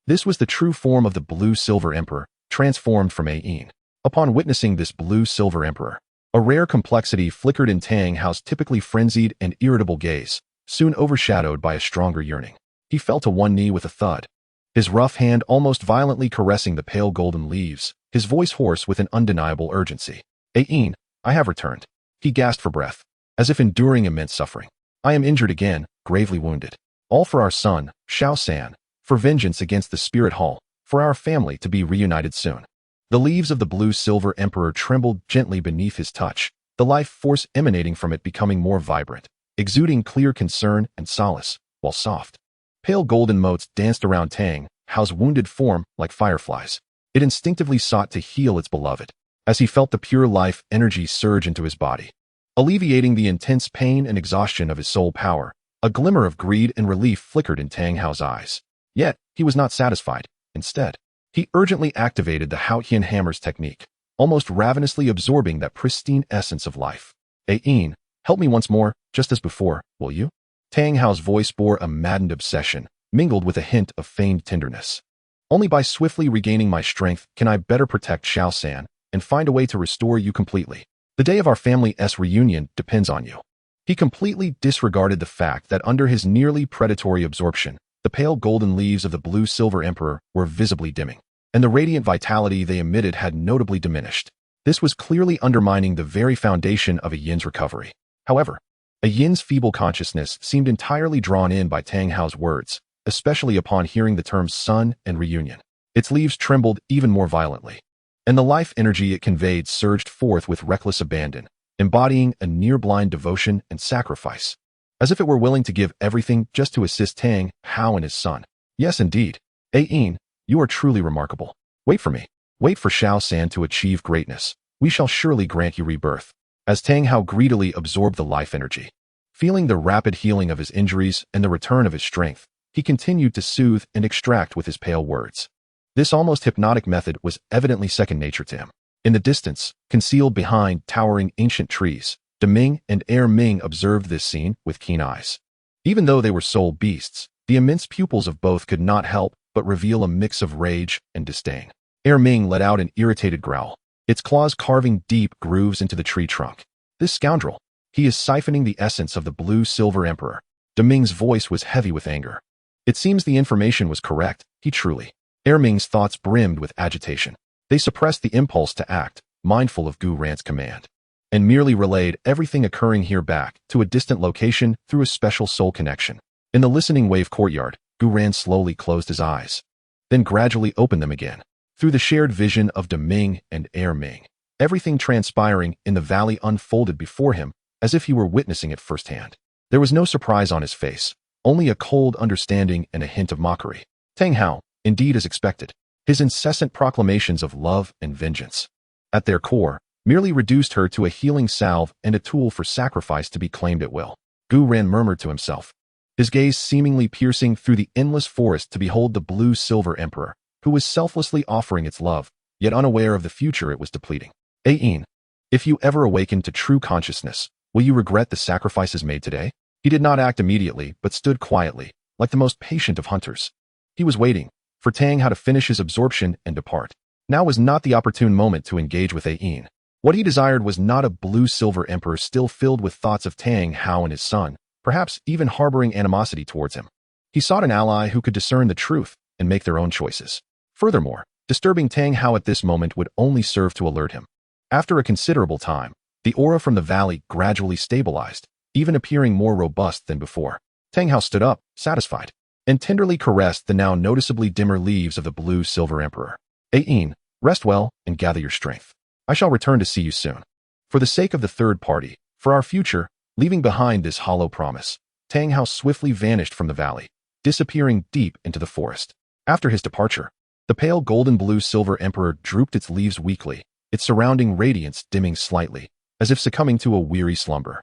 A: This was the true form of the blue-silver emperor, transformed from Ain. Upon witnessing this blue-silver emperor, a rare complexity flickered in Tang Hao's typically frenzied and irritable gaze, soon overshadowed by a stronger yearning. He fell to one knee with a thud, his rough hand almost violently caressing the pale golden leaves, his voice hoarse with an undeniable urgency. Ain, I have returned. He gasped for breath, as if enduring immense suffering. I am injured again, gravely wounded. All for our son, Xiao San, for vengeance against the spirit hall, for our family to be reunited soon. The leaves of the blue-silver emperor trembled gently beneath his touch, the life force emanating from it becoming more vibrant, exuding clear concern and solace, while soft, pale golden motes danced around Tang Hao's wounded form like fireflies. It instinctively sought to heal its beloved, as he felt the pure life energy surge into his body, alleviating the intense pain and exhaustion of his soul power. A glimmer of greed and relief flickered in Tang Hao's eyes. Yet, he was not satisfied. Instead, he urgently activated the Haotian hammer's technique, almost ravenously absorbing that pristine essence of life. Ain, help me once more, just as before, will you? Tang Hao's voice bore a maddened obsession, mingled with a hint of feigned tenderness. Only by swiftly regaining my strength can I better protect Xiao San and find a way to restore you completely. The day of our family's reunion depends on you. He completely disregarded the fact that under his nearly predatory absorption, the pale golden leaves of the blue-silver emperor were visibly dimming, and the radiant vitality they emitted had notably diminished. This was clearly undermining the very foundation of a Yin's recovery. However, a Yin's feeble consciousness seemed entirely drawn in by Tang Hao's words, especially upon hearing the terms son and reunion. Its leaves trembled even more violently, and the life energy it conveyed surged forth with reckless abandon, embodying a near-blind devotion and sacrifice, as if it were willing to give everything just to assist Tang Hao and his son. Yes, indeed. Ain, you are truly remarkable. Wait for me. Wait for Xiao San to achieve greatness. We shall surely grant you rebirth. As Tang Hao greedily absorbed the life energy, feeling the rapid healing of his injuries and the return of his strength, he continued to soothe and extract with his pale words. This almost hypnotic method was evidently second nature to him. In the distance, concealed behind towering ancient trees, De Ming and Er Ming observed this scene with keen eyes. Even though they were soul beasts, the immense pupils of both could not help but reveal a mix of rage and disdain. Er Ming let out an irritated growl, its claws carving deep grooves into the tree trunk. This scoundrel, he is siphoning the essence of the blue-silver emperor. De Ming's voice was heavy with anger. It seems the information was correct, he truly. Er Ming's thoughts brimmed with agitation. They suppressed the impulse to act, mindful of Gu Ran's command, and merely relayed everything occurring here back to a distant location through a special soul connection. In the listening wave courtyard, Gu Ran slowly closed his eyes, then gradually opened them again. Through the shared vision of De Ming and Er Ming, everything transpiring in the valley unfolded before him as if he were witnessing it firsthand. There was no surprise on his face, only a cold understanding and a hint of mockery. Tang Hao, indeed as expected, his incessant proclamations of love and vengeance, at their core, merely reduced her to a healing salve and a tool for sacrifice to be claimed at will. Gu Ran murmured to himself, his gaze seemingly piercing through the endless forest to behold the blue-silver emperor, who was selflessly offering its love, yet unaware of the future it was depleting. Ain, if you ever awaken to true consciousness, will you regret the sacrifices made today? He did not act immediately, but stood quietly, like the most patient of hunters. He was waiting for Tang Hao to finish his absorption and depart. Now was not the opportune moment to engage with Ain. What he desired was not a blue-silver emperor still filled with thoughts of Tang Hao and his son, perhaps even harboring animosity towards him. He sought an ally who could discern the truth and make their own choices. Furthermore, disturbing Tang Hao at this moment would only serve to alert him. After a considerable time, the aura from the valley gradually stabilized, even appearing more robust than before. Tang Hao stood up, satisfied, and tenderly caressed the now noticeably dimmer leaves of the blue-silver emperor. Ain, rest well and gather your strength. I shall return to see you soon. For the sake of the third party, for our future, leaving behind this hollow promise, Tang Hao swiftly vanished from the valley, disappearing deep into the forest. After his departure, the pale golden blue-silver emperor drooped its leaves weakly, its surrounding radiance dimming slightly, as if succumbing to a weary slumber.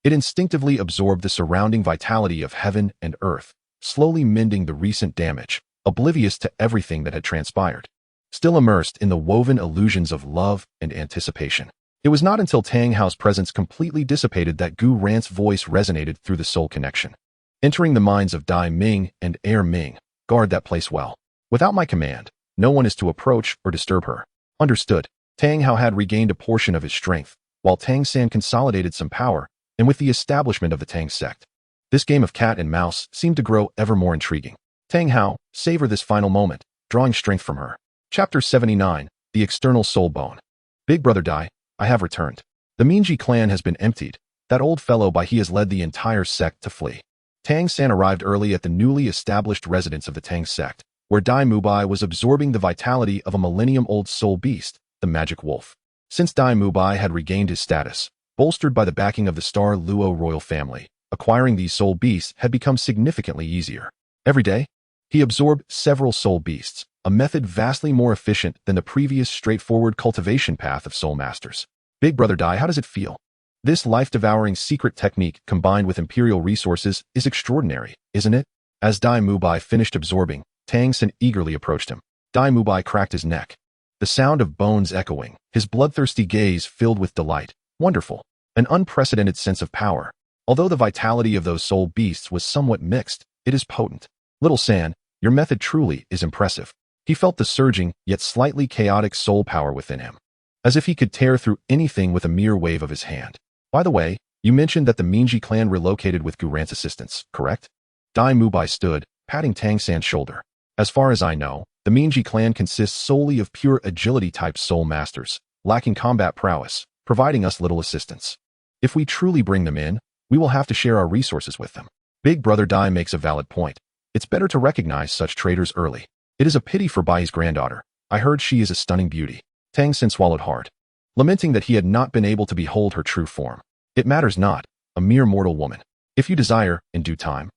A: It instinctively absorbed the surrounding vitality of heaven and earth, slowly mending the recent damage, oblivious to everything that had transpired. Still immersed in the woven illusions of love and anticipation. It was not until Tang Hao's presence completely dissipated that Gu Ran's voice resonated through the soul connection. Entering the minds of Dai Ming and Air Ming, guard that place well. Without my command, no one is to approach or disturb her. Understood. Tang Hao had regained a portion of his strength, while Tang San consolidated some power, and with the establishment of the Tang sect. This game of cat and mouse seemed to grow ever more intriguing. Tang Hao, savor this final moment, drawing strength from her. Chapter 79, The External Soul Bone. Big Brother Dai, I have returned. The Minji clan has been emptied. That old fellow by he has led the entire sect to flee. Tang San arrived early at the newly established residence of the Tang sect, where Dai Mubai was absorbing the vitality of a millennium-old soul beast, the magic wolf. Since Dai Mubai had regained his status, bolstered by the backing of the Star Luo royal family, acquiring these soul beasts had become significantly easier. Every day, he absorbed several soul beasts, a method vastly more efficient than the previous straightforward cultivation path of soul masters. Big Brother Dai, how does it feel? This life-devouring secret technique combined with imperial resources is extraordinary, isn't it? As Dai Mubai finished absorbing, Tang San eagerly approached him. Dai Mubai cracked his neck. The sound of bones echoing, his bloodthirsty gaze filled with delight. Wonderful. An unprecedented sense of power. Although the vitality of those soul beasts was somewhat mixed, it is potent. Little San, your method truly is impressive. He felt the surging, yet slightly chaotic soul power within him, as if he could tear through anything with a mere wave of his hand. By the way, you mentioned that the Minji clan relocated with Gu Ran's assistance, correct? Dai Mubai stood, patting Tang San's shoulder. As far as I know, the Minji clan consists solely of pure agility-type soul masters, lacking combat prowess, providing us little assistance. If we truly bring them in, we will have to share our resources with them. Big Brother Dai makes a valid point. It's better to recognize such traitors early. It is a pity for Bai's granddaughter. I heard she is a stunning beauty. Tang San swallowed hard, lamenting that he had not been able to behold her true form. It matters not, a mere mortal woman. If you desire, in due time,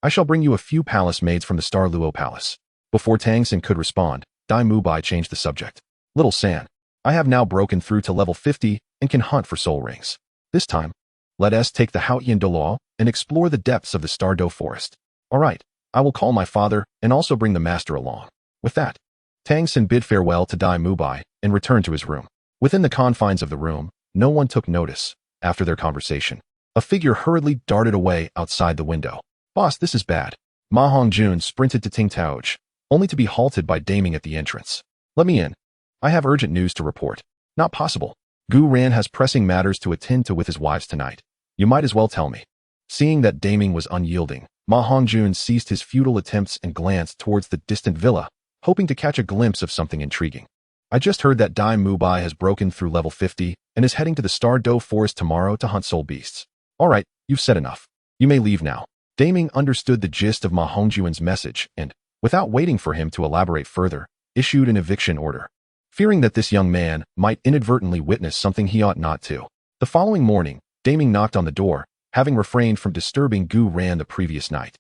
A: I shall bring you a few palace maids from the Star Luo Palace. Before Tang San could respond, Dai Mubai changed the subject. Little San, I have now broken through to level 50 and can hunt for soul rings. This time, let us take the Haotian Douluo and explore the depths of the Star Do Forest. All right, I will call my father and also bring the master along. With that, Tang San bid farewell to Dai Mubai and returned to his room. Within the confines of the room, no one took notice. After their conversation, a figure hurriedly darted away outside the window. Boss, this is bad. Ma Hongjun sprinted to Ting Taoj, only to be halted by Daming at the entrance. Let me in. I have urgent news to report. Not possible. Gu Ran has pressing matters to attend to with his wives tonight. You might as well tell me. Seeing that Daming was unyielding, Ma Hongjun ceased his futile attempts and glanced towards the distant villa, hoping to catch a glimpse of something intriguing. I just heard that Dai Mubai has broken through level 50 and is heading to the Star Do Forest tomorrow to hunt soul beasts. All right, you've said enough. You may leave now. Daming understood the gist of Ma Hongjun's message and, without waiting for him to elaborate further, issued an eviction order, fearing that this young man might inadvertently witness something he ought not to. The following morning, Daming knocked on the door, having refrained from disturbing Gu Ran the previous night,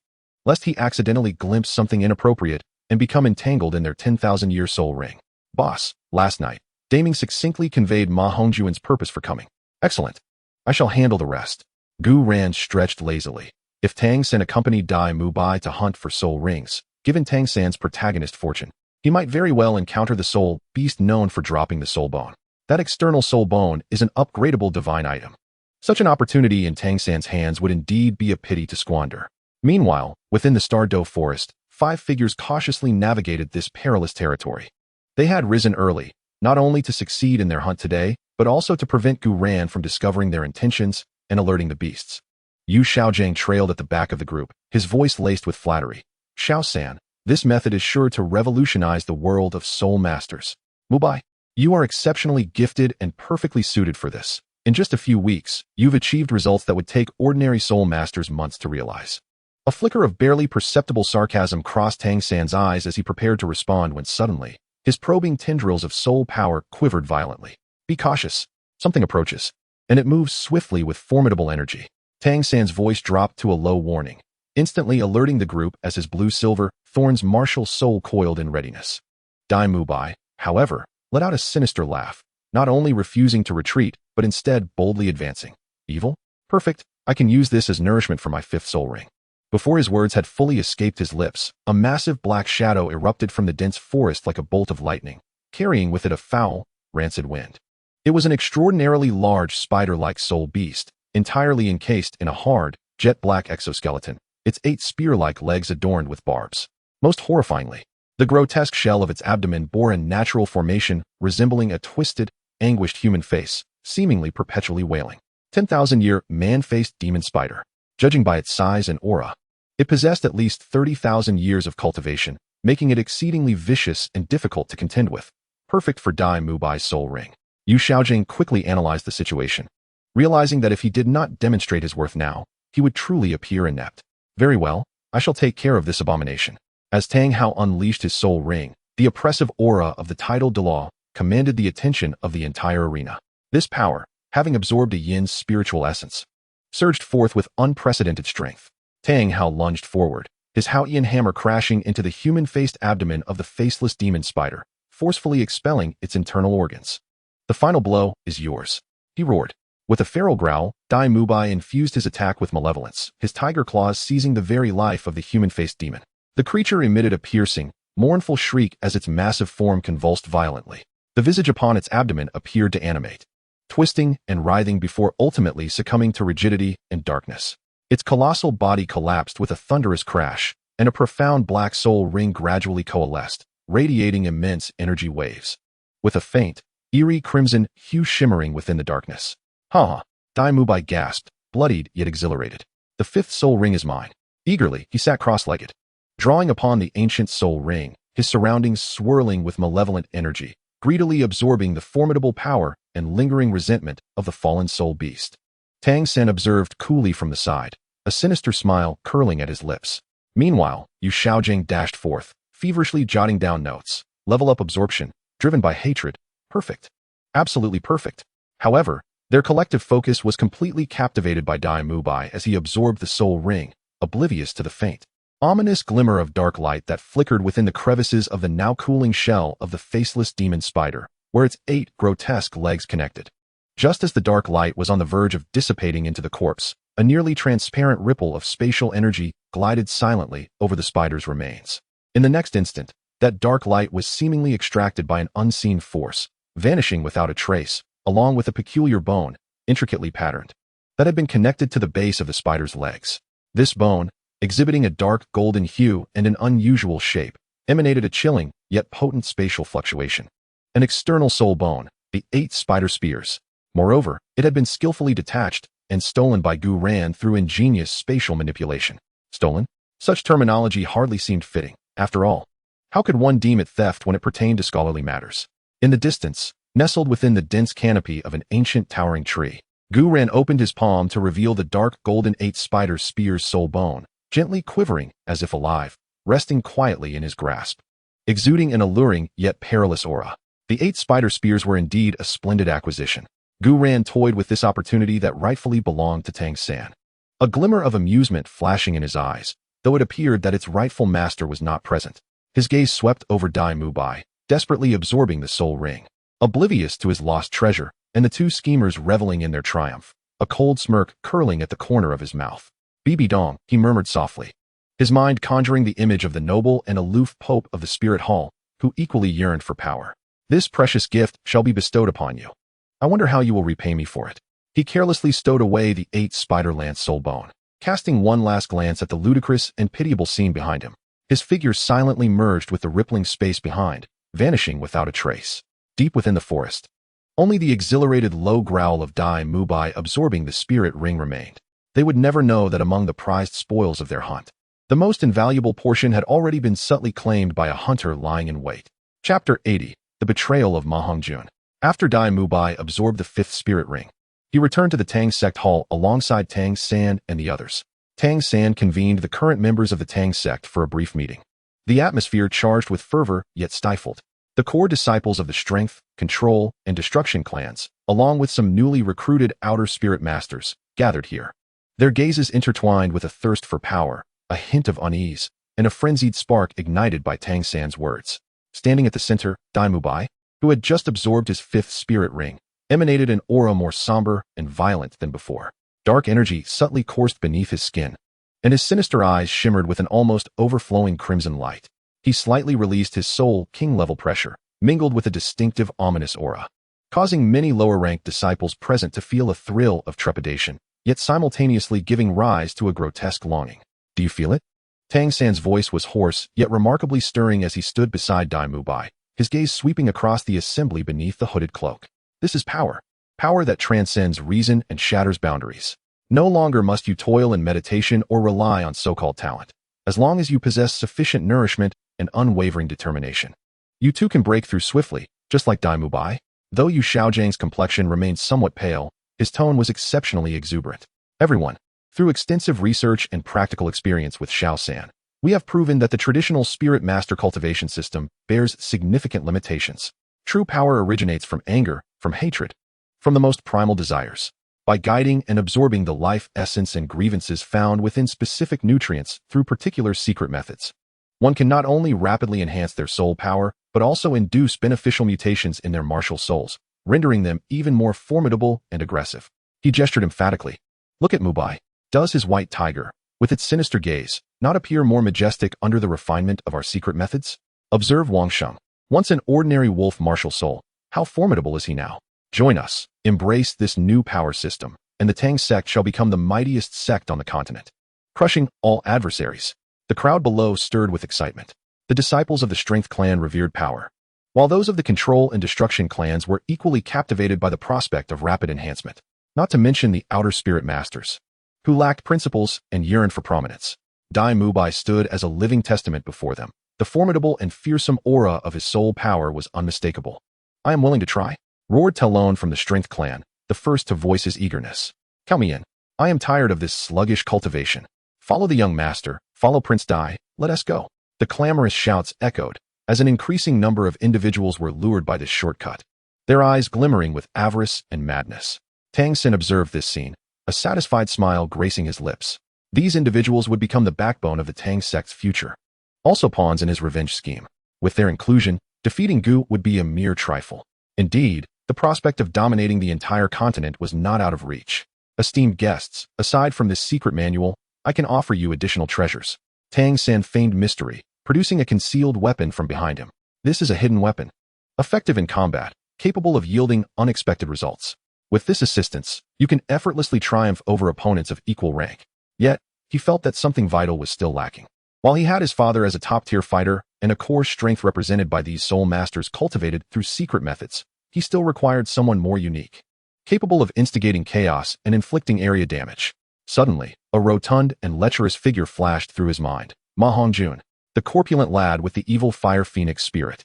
A: lest he accidentally glimpse something inappropriate and become entangled in their 10,000-year soul ring. Boss, last night, Daming succinctly conveyed Ma Hongjun's purpose for coming. Excellent. I shall handle the rest. Gu Ran stretched lazily. If Tang San accompanied Dai Mubai to hunt for soul rings, given Tang San's protagonist fortune, he might very well encounter the soul beast known for dropping the soul bone. That external soul bone is an upgradable divine item. Such an opportunity in Tang San's hands would indeed be a pity to squander. Meanwhile, within the Star Do Forest, 5 figures cautiously navigated this perilous territory. They had risen early, not only to succeed in their hunt today, but also to prevent Gu Ran from discovering their intentions and alerting the beasts. Yu Xiaojiang trailed at the back of the group, his voice laced with flattery. Xiao San, this method is sure to revolutionize the world of soul masters. Mubai, you are exceptionally gifted and perfectly suited for this. In just a few weeks, you've achieved results that would take ordinary soul masters months to realize. A flicker of barely perceptible sarcasm crossed Tang San's eyes as he prepared to respond when suddenly, his probing tendrils of soul power quivered violently. Be cautious. Something approaches, and it moves swiftly with formidable energy. Tang San's voice dropped to a low warning, instantly alerting the group as his blue-silver thorn's martial soul coiled in readiness. Dai Mubai, however, let out a sinister laugh, not only refusing to retreat, but instead boldly advancing. Evil? Perfect. I can use this as nourishment for my fifth soul ring. Before his words had fully escaped his lips, a massive black shadow erupted from the dense forest like a bolt of lightning, carrying with it a foul, rancid wind. It was an extraordinarily large spider-like soul beast, entirely encased in a hard, jet-black exoskeleton, its 8 spear-like legs adorned with barbs. Most horrifyingly, the grotesque shell of its abdomen bore a natural formation resembling a twisted, anguished human face, seemingly perpetually wailing. 10,000-year man-faced demon spider. Judging by its size and aura, it possessed at least 30,000 years of cultivation, making it exceedingly vicious and difficult to contend with, perfect for Dai Mubai's soul ring. Yu Xiaojing quickly analyzed the situation, realizing that if he did not demonstrate his worth now, he would truly appear inept. Very well, I shall take care of this abomination. As Tang Hao unleashed his soul ring, the oppressive aura of the titled Douluo commanded the attention of the entire arena. This power, having absorbed a yin's spiritual essence, surged forth with unprecedented strength. Tang Hao lunged forward, his Haotian hammer crashing into the human-faced abdomen of the faceless demon spider, forcefully expelling its internal organs. The final blow is yours, he roared. With a feral growl, Dai Mubai infused his attack with malevolence, his tiger claws seizing the very life of the human-faced demon. The creature emitted a piercing, mournful shriek as its massive form convulsed violently. The visage upon its abdomen appeared to animate, twisting and writhing before ultimately succumbing to rigidity and darkness. Its colossal body collapsed with a thunderous crash, and a profound black soul ring gradually coalesced, radiating immense energy waves. With a faint, eerie crimson hue shimmering within the darkness. Ha! Dai Mubai gasped, bloodied yet exhilarated. The fifth soul ring is mine. Eagerly, he sat cross-legged, drawing upon the ancient soul ring, his surroundings swirling with malevolent energy, greedily absorbing the formidable power and lingering resentment of the fallen soul beast. Tang San observed coolly from the side, a sinister smile curling at his lips. Meanwhile, Yu Xiaojing dashed forth, feverishly jotting down notes. Level up absorption, driven by hatred, perfect. Absolutely perfect. However, their collective focus was completely captivated by Dai Mubai as he absorbed the soul ring, oblivious to the faint, ominous glimmer of dark light that flickered within the crevices of the now cooling shell of the faceless demon spider, where its 8 grotesque legs connected. Just as the dark light was on the verge of dissipating into the corpse, a nearly transparent ripple of spatial energy glided silently over the spider's remains. In the next instant, that dark light was seemingly extracted by an unseen force, vanishing without a trace, along with a peculiar bone, intricately patterned, that had been connected to the base of the spider's legs. This bone, exhibiting a dark golden hue and an unusual shape, emanated a chilling yet potent spatial fluctuation. An external soul bone, the 8 spider spears. Moreover, it had been skillfully detached and stolen by Gu Ran through ingenious spatial manipulation. Stolen? Such terminology hardly seemed fitting. After all, how could one deem it theft when it pertained to scholarly matters? In the distance, nestled within the dense canopy of an ancient towering tree, Gu Ran opened his palm to reveal the dark golden 8 spider spear's soul bone, gently quivering as if alive, resting quietly in his grasp, exuding an alluring yet perilous aura. The 8 spider spears were indeed a splendid acquisition. Gu Ran toyed with this opportunity that rightfully belonged to Tang San, a glimmer of amusement flashing in his eyes, though it appeared that its rightful master was not present. His gaze swept over Dai Mubai, desperately absorbing the soul ring, oblivious to his lost treasure, and the 2 schemers reveling in their triumph, a cold smirk curling at the corner of his mouth. Bibi Dong, he murmured softly, his mind conjuring the image of the noble and aloof Pope of the Spirit Hall, who equally yearned for power. This precious gift shall be bestowed upon you. I wonder how you will repay me for it. He carelessly stowed away the 8 spider lance soul bone, casting one last glance at the ludicrous and pitiable scene behind him. His figure silently merged with the rippling space behind, vanishing without a trace. Deep within the forest, only the exhilarated low growl of Dai Mubai absorbing the spirit ring remained. They would never know that among the prized spoils of their hunt, the most invaluable portion had already been subtly claimed by a hunter lying in wait. Chapter 80. The Betrayal of Ma Hongjun. After Dai Mubai absorbed the 5th spirit ring, he returned to the Tang sect hall alongside Tang San and the others. Tang San convened the current members of the Tang sect for a brief meeting. The atmosphere charged with fervor yet stifled. The core disciples of the Strength, Control, and Destruction clans, along with some newly recruited outer spirit masters, gathered here. Their gazes intertwined with a thirst for power, a hint of unease, and a frenzied spark ignited by Tang San's words. Standing at the center, Dai Mubai, who had just absorbed his 5th spirit ring, emanated an aura more somber and violent than before. Dark energy subtly coursed beneath his skin, and his sinister eyes shimmered with an almost overflowing crimson light. He slightly released his soul king-level pressure, mingled with a distinctive ominous aura, causing many lower-ranked disciples present to feel a thrill of trepidation, yet simultaneously giving rise to a grotesque longing. Do you feel it? Tang San's voice was hoarse, yet remarkably stirring as he stood beside Dai Mubai, his gaze sweeping across the assembly beneath the hooded cloak. This is power. Power that transcends reason and shatters boundaries. No longer must you toil in meditation or rely on so-called talent. As long as you possess sufficient nourishment and unwavering determination, you too can break through swiftly, just like Dai Mubai. Though Yu Xiaojing's complexion remained somewhat pale, his tone was exceptionally exuberant. Everyone, through extensive research and practical experience with Xiao San, we have proven that the traditional spirit master cultivation system bears significant limitations. True power originates from anger, from hatred, from the most primal desires. By guiding and absorbing the life essence and grievances found within specific nutrients through particular secret methods, one can not only rapidly enhance their soul power, but also induce beneficial mutations in their martial souls, rendering them even more formidable and aggressive. He gestured emphatically. Look at Mubai. Does his white tiger, with its sinister gaze, not appear more majestic under the refinement of our secret methods? Observe Wang Sheng. Once an ordinary wolf martial soul, how formidable is he now? Join us, embrace this new power system, and the Tang sect shall become the mightiest sect on the continent, crushing all adversaries. The crowd below stirred with excitement. The disciples of the Strength clan revered power, while those of the Control and Destruction clans were equally captivated by the prospect of rapid enhancement, not to mention the Outer Spirit Masters, who lacked principles and yearned for prominence. Dai Mubai stood as a living testament before them. The formidable and fearsome aura of his soul power was unmistakable. I am willing to try, roared Talon from the Strength clan, the first to voice his eagerness. Count me in. I am tired of this sluggish cultivation. Follow the young master, follow Prince Dai, let us go. The clamorous shouts echoed, as an increasing number of individuals were lured by this shortcut, their eyes glimmering with avarice and madness. Tang San observed this scene, a satisfied smile gracing his lips. These individuals would become the backbone of the Tang sect's future, also pawns in his revenge scheme. With their inclusion, defeating Gu would be a mere trifle. Indeed, the prospect of dominating the entire continent was not out of reach. Esteemed guests, aside from this secret manual, I can offer you additional treasures. Tang San feigned mystery, producing a concealed weapon from behind him. This is a hidden weapon, effective in combat, capable of yielding unexpected results. With this assistance, you can effortlessly triumph over opponents of equal rank. Yet, he felt that something vital was still lacking. While he had his father as a top-tier fighter and a core strength represented by these soul masters cultivated through secret methods, he still required someone more unique, capable of instigating chaos and inflicting area damage. Suddenly, a rotund and lecherous figure flashed through his mind. Ma Hongjun, the corpulent lad with the evil fire phoenix spirit.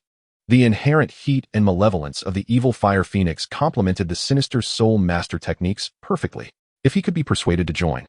A: The inherent heat and malevolence of the evil fire phoenix complemented the sinister soul master techniques perfectly. If he could be persuaded to join,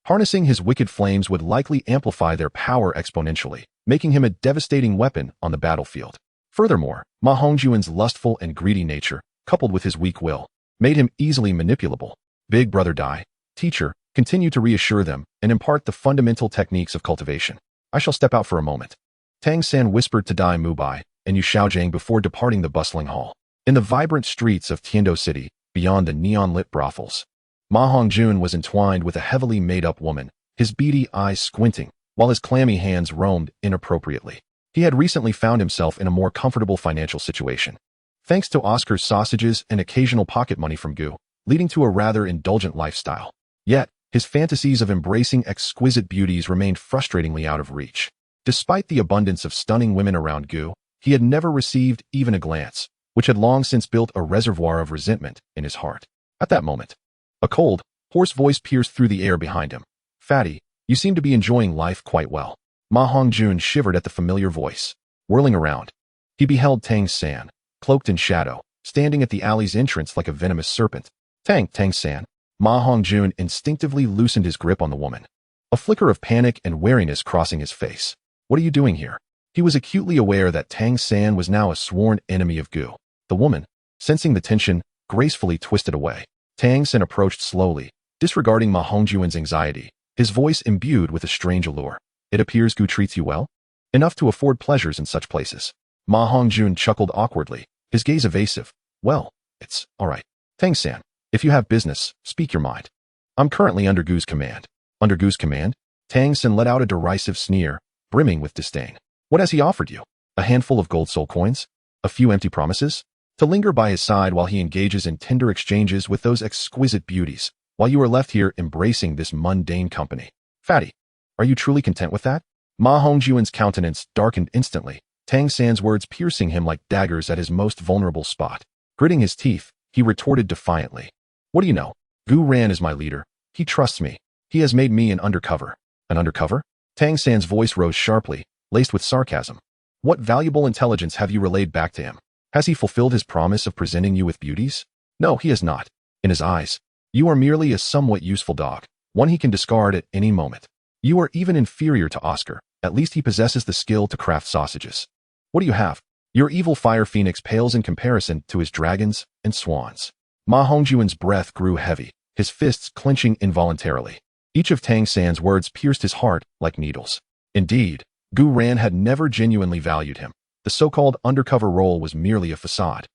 A: harnessing his wicked flames would likely amplify their power exponentially, making him a devastating weapon on the battlefield. Furthermore, Ma Hongjun's lustful and greedy nature, coupled with his weak will, made him easily manipulable. Big Brother Dai, teacher, continue to reassure them and impart the fundamental techniques of cultivation. I shall step out for a moment. Tang San whispered to Dai Mubai and Yu Xiaojing before departing the bustling hall. In the vibrant streets of Tiando City, beyond the neon-lit brothels, Ma Hongjun was entwined with a heavily made-up woman, his beady eyes squinting, while his clammy hands roamed inappropriately. He had recently found himself in a more comfortable financial situation, thanks to Oscar's sausages and occasional pocket money from Gu, leading to a rather indulgent lifestyle. Yet, his fantasies of embracing exquisite beauties remained frustratingly out of reach. Despite the abundance of stunning women around Gu, he had never received even a glance, which had long since built a reservoir of resentment in his heart. At that moment, a cold, hoarse voice pierced through the air behind him. Fatty, you seem to be enjoying life quite well. Ma Hongjun shivered at the familiar voice. Whirling around, he beheld Tang San, cloaked in shadow, standing at the alley's entrance like a venomous serpent. Tang San. Ma Hongjun instinctively loosened his grip on the woman, a flicker of panic and wariness crossing his face. What are you doing here? He was acutely aware that Tang San was now a sworn enemy of Gu. The woman, sensing the tension, gracefully twisted away. Tang San approached slowly, disregarding Ma Hongjun's anxiety, his voice imbued with a strange allure. It appears Gu treats you well? Enough to afford pleasures in such places. Ma Hongjun chuckled awkwardly, his gaze evasive. Well, it's all right. Tang San, if you have business, speak your mind. I'm currently under Gu's command. Under Gu's command? Tang San let out a derisive sneer, brimming with disdain. What has he offered you? A handful of gold soul coins? A few empty promises? To linger by his side while he engages in tender exchanges with those exquisite beauties, while you are left here embracing this mundane company. Fatty, are you truly content with that? Ma Hongjuan's countenance darkened instantly, Tang San's words piercing him like daggers at his most vulnerable spot. Gritting his teeth, he retorted defiantly. What do you know? Gu Ran is my leader. He trusts me. He has made me an undercover. An undercover? Tang San's voice rose sharply, laced with sarcasm. What valuable intelligence have you relayed back to him? Has he fulfilled his promise of presenting you with beauties? No, he has not. In his eyes, you are merely a somewhat useful dog, one he can discard at any moment. You are even inferior to Oscar. At least he possesses the skill to craft sausages. What do you have? Your evil fire phoenix pales in comparison to his dragons and swans. Ma Hongjuan's breath grew heavy, his fists clenching involuntarily. Each of Tang San's words pierced his heart like needles. Indeed, Gu Ran had never genuinely valued him. The so-called undercover role was merely a facade.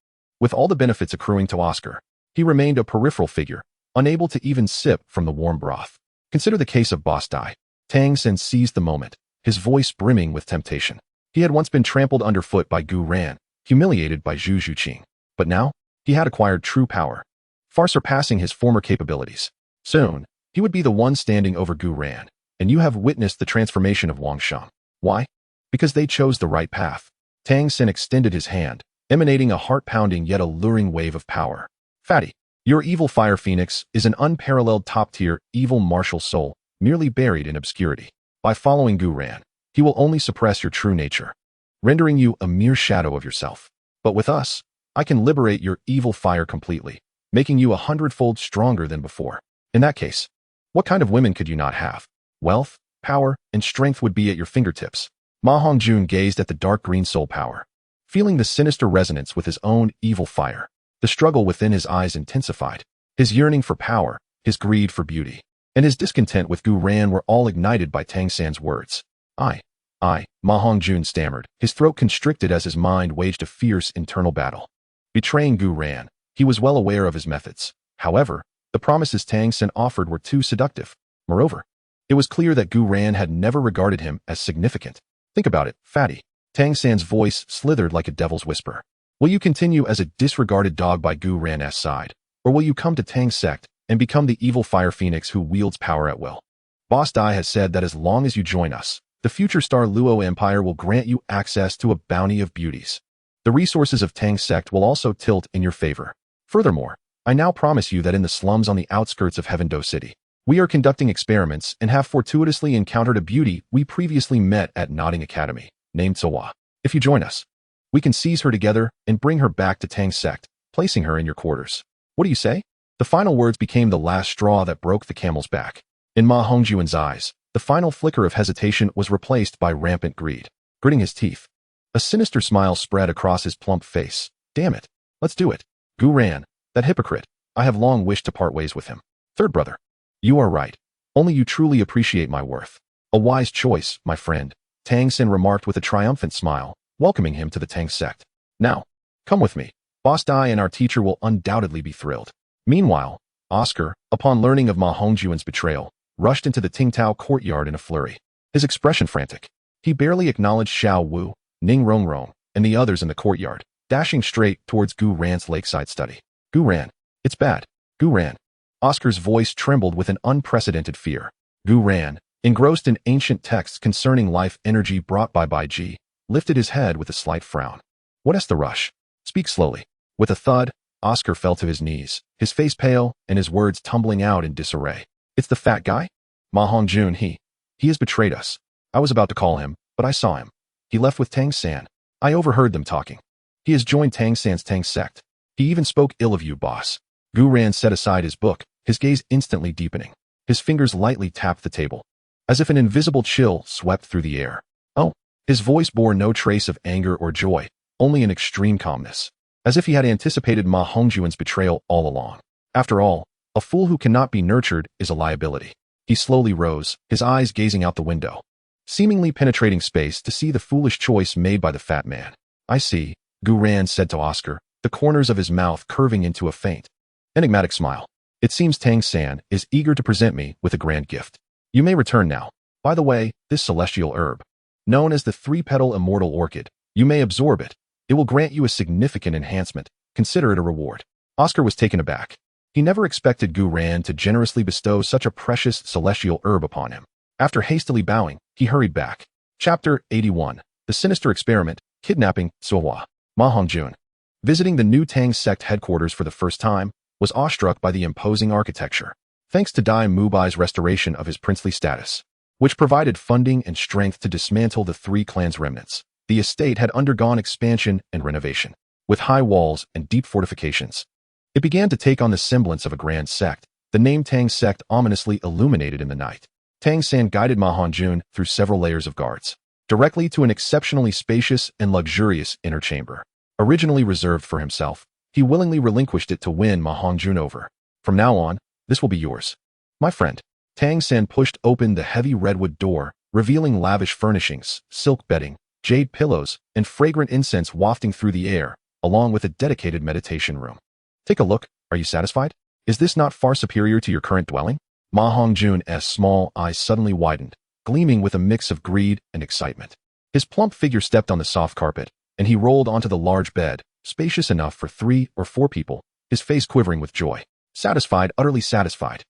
A: With all the benefits accruing to Oscar, he remained a peripheral figure, unable to even sip from the warm broth. Consider the case of Boss Dai. Tang San seized the moment, his voice brimming with temptation. He had once been trampled underfoot by Gu Ran, humiliated by Zhu Zhuqing. But now, he had acquired true power, far surpassing his former capabilities. Soon, he would be the one standing over Gu Ran, and you have witnessed the transformation of Wang Shang. Why? Because they chose the right path. Tang San extended his hand, emanating a heart-pounding yet alluring wave of power. Fatty, your evil fire phoenix is an unparalleled top-tier evil martial soul, merely buried in obscurity. By following Gu Ran, he will only suppress your true nature, rendering you a mere shadow of yourself. But with us, I can liberate your evil fire completely, making you 100-fold stronger than before. In that case, what kind of women could you not have? Wealth, power, and strength would be at your fingertips. Ma Hongjun gazed at the dark green soul power, feeling the sinister resonance with his own evil fire. The struggle within his eyes intensified. His yearning for power, his greed for beauty, and his discontent with Gu Ran were all ignited by Tang San's words. Ma Hongjun stammered, his throat constricted as his mind waged a fierce internal battle. Betraying Gu Ran, he was well aware of his methods. However, the promises Tang San offered were too seductive. Moreover, it was clear that Gu Ran had never regarded him as significant. Think about it, Fatty. Tang San's voice slithered like a devil's whisper. Will you continue as a disregarded dog by Gu Ran's side, or will you come to Tang's sect and become the evil fire phoenix who wields power at will? Boss Dai has said that as long as you join us, the future Star Luo Empire will grant you access to a bounty of beauties. The resources of Tang's sect will also tilt in your favor. Furthermore, I now promise you that in the slums on the outskirts of Heaven-Do City, we are conducting experiments and have fortuitously encountered a beauty we previously met at Nodding Academy, named Sawa. If you join us, we can seize her together and bring her back to Tang's sect, placing her in your quarters. What do you say? The final words became the last straw that broke the camel's back. In Ma Hongjuan's eyes, the final flicker of hesitation was replaced by rampant greed. Gritting his teeth, a sinister smile spread across his plump face. Damn it. Let's do it. Gu Ran, that hypocrite. I have long wished to part ways with him. Third brother. You are right. Only you truly appreciate my worth. A wise choice, my friend, Tang San remarked with a triumphant smile, welcoming him to the Tang sect. Now, come with me. Boss Dai and our teacher will undoubtedly be thrilled. Meanwhile, Oscar, upon learning of Ma Hongjuan's betrayal, rushed into the Tingtao courtyard in a flurry. His expression frantic. He barely acknowledged Xiao Wu, Ning Rongrong, and the others in the courtyard, dashing straight towards Gu Ran's lakeside study. Gu Ran. It's bad. Gu Ran. Oscar's voice trembled with an unprecedented fear. Gu Ran, engrossed in ancient texts concerning life energy brought by Bai Ji, lifted his head with a slight frown. What is the rush? Speak slowly. With a thud, Oscar fell to his knees, his face pale and his words tumbling out in disarray. It's the fat guy? Ma Hongjun, he has betrayed us. I was about to call him, but I saw him. He left with Tang San. I overheard them talking. He has joined Tang San's Tang sect. He even spoke ill of you, boss. Gu Ran set aside his book, his gaze instantly deepening. His fingers lightly tapped the table, as if an invisible chill swept through the air. Oh, his voice bore no trace of anger or joy, only an extreme calmness, as if he had anticipated Ma Hongjuan's betrayal all along. After all, a fool who cannot be nurtured is a liability. He slowly rose, his eyes gazing out the window, seemingly penetrating space to see the foolish choice made by the fat man. I see, Gu Ran said to Oscar, the corners of his mouth curving into a faint, enigmatic smile. It seems Tang San is eager to present me with a grand gift. You may return now. By the way, this celestial herb, known as the three-petal immortal orchid, you may absorb it. It will grant you a significant enhancement. Consider it a reward. Oscar was taken aback. He never expected Gu Yuena to generously bestow such a precious celestial herb upon him. After hastily bowing, he hurried back. Chapter 81. The Sinister Experiment, Kidnapping, Suihua. Ma Hongjun, visiting the new Tang sect headquarters for the first time, was awestruck by the imposing architecture. Thanks to Dai Mubai's restoration of his princely status, which provided funding and strength to dismantle the three clans' remnants, the estate had undergone expansion and renovation. With high walls and deep fortifications, it began to take on the semblance of a grand sect. The name Tang sect ominously illuminated in the night. Tang San guided Ma Hongjun through several layers of guards, directly to an exceptionally spacious and luxurious inner chamber. Originally reserved for himself, he willingly relinquished it to win Ma Hongjun over. From now on, this will be yours, my friend. Tang San pushed open the heavy redwood door, revealing lavish furnishings, silk bedding, jade pillows, and fragrant incense wafting through the air, along with a dedicated meditation room. Take a look. Are you satisfied? Is this not far superior to your current dwelling? Ma Hongjun's small eyes suddenly widened, gleaming with a mix of greed and excitement. His plump figure stepped on the soft carpet, and he rolled onto the large bed, spacious enough for 3 or 4 people, his face quivering with joy. Satisfied, utterly satisfied.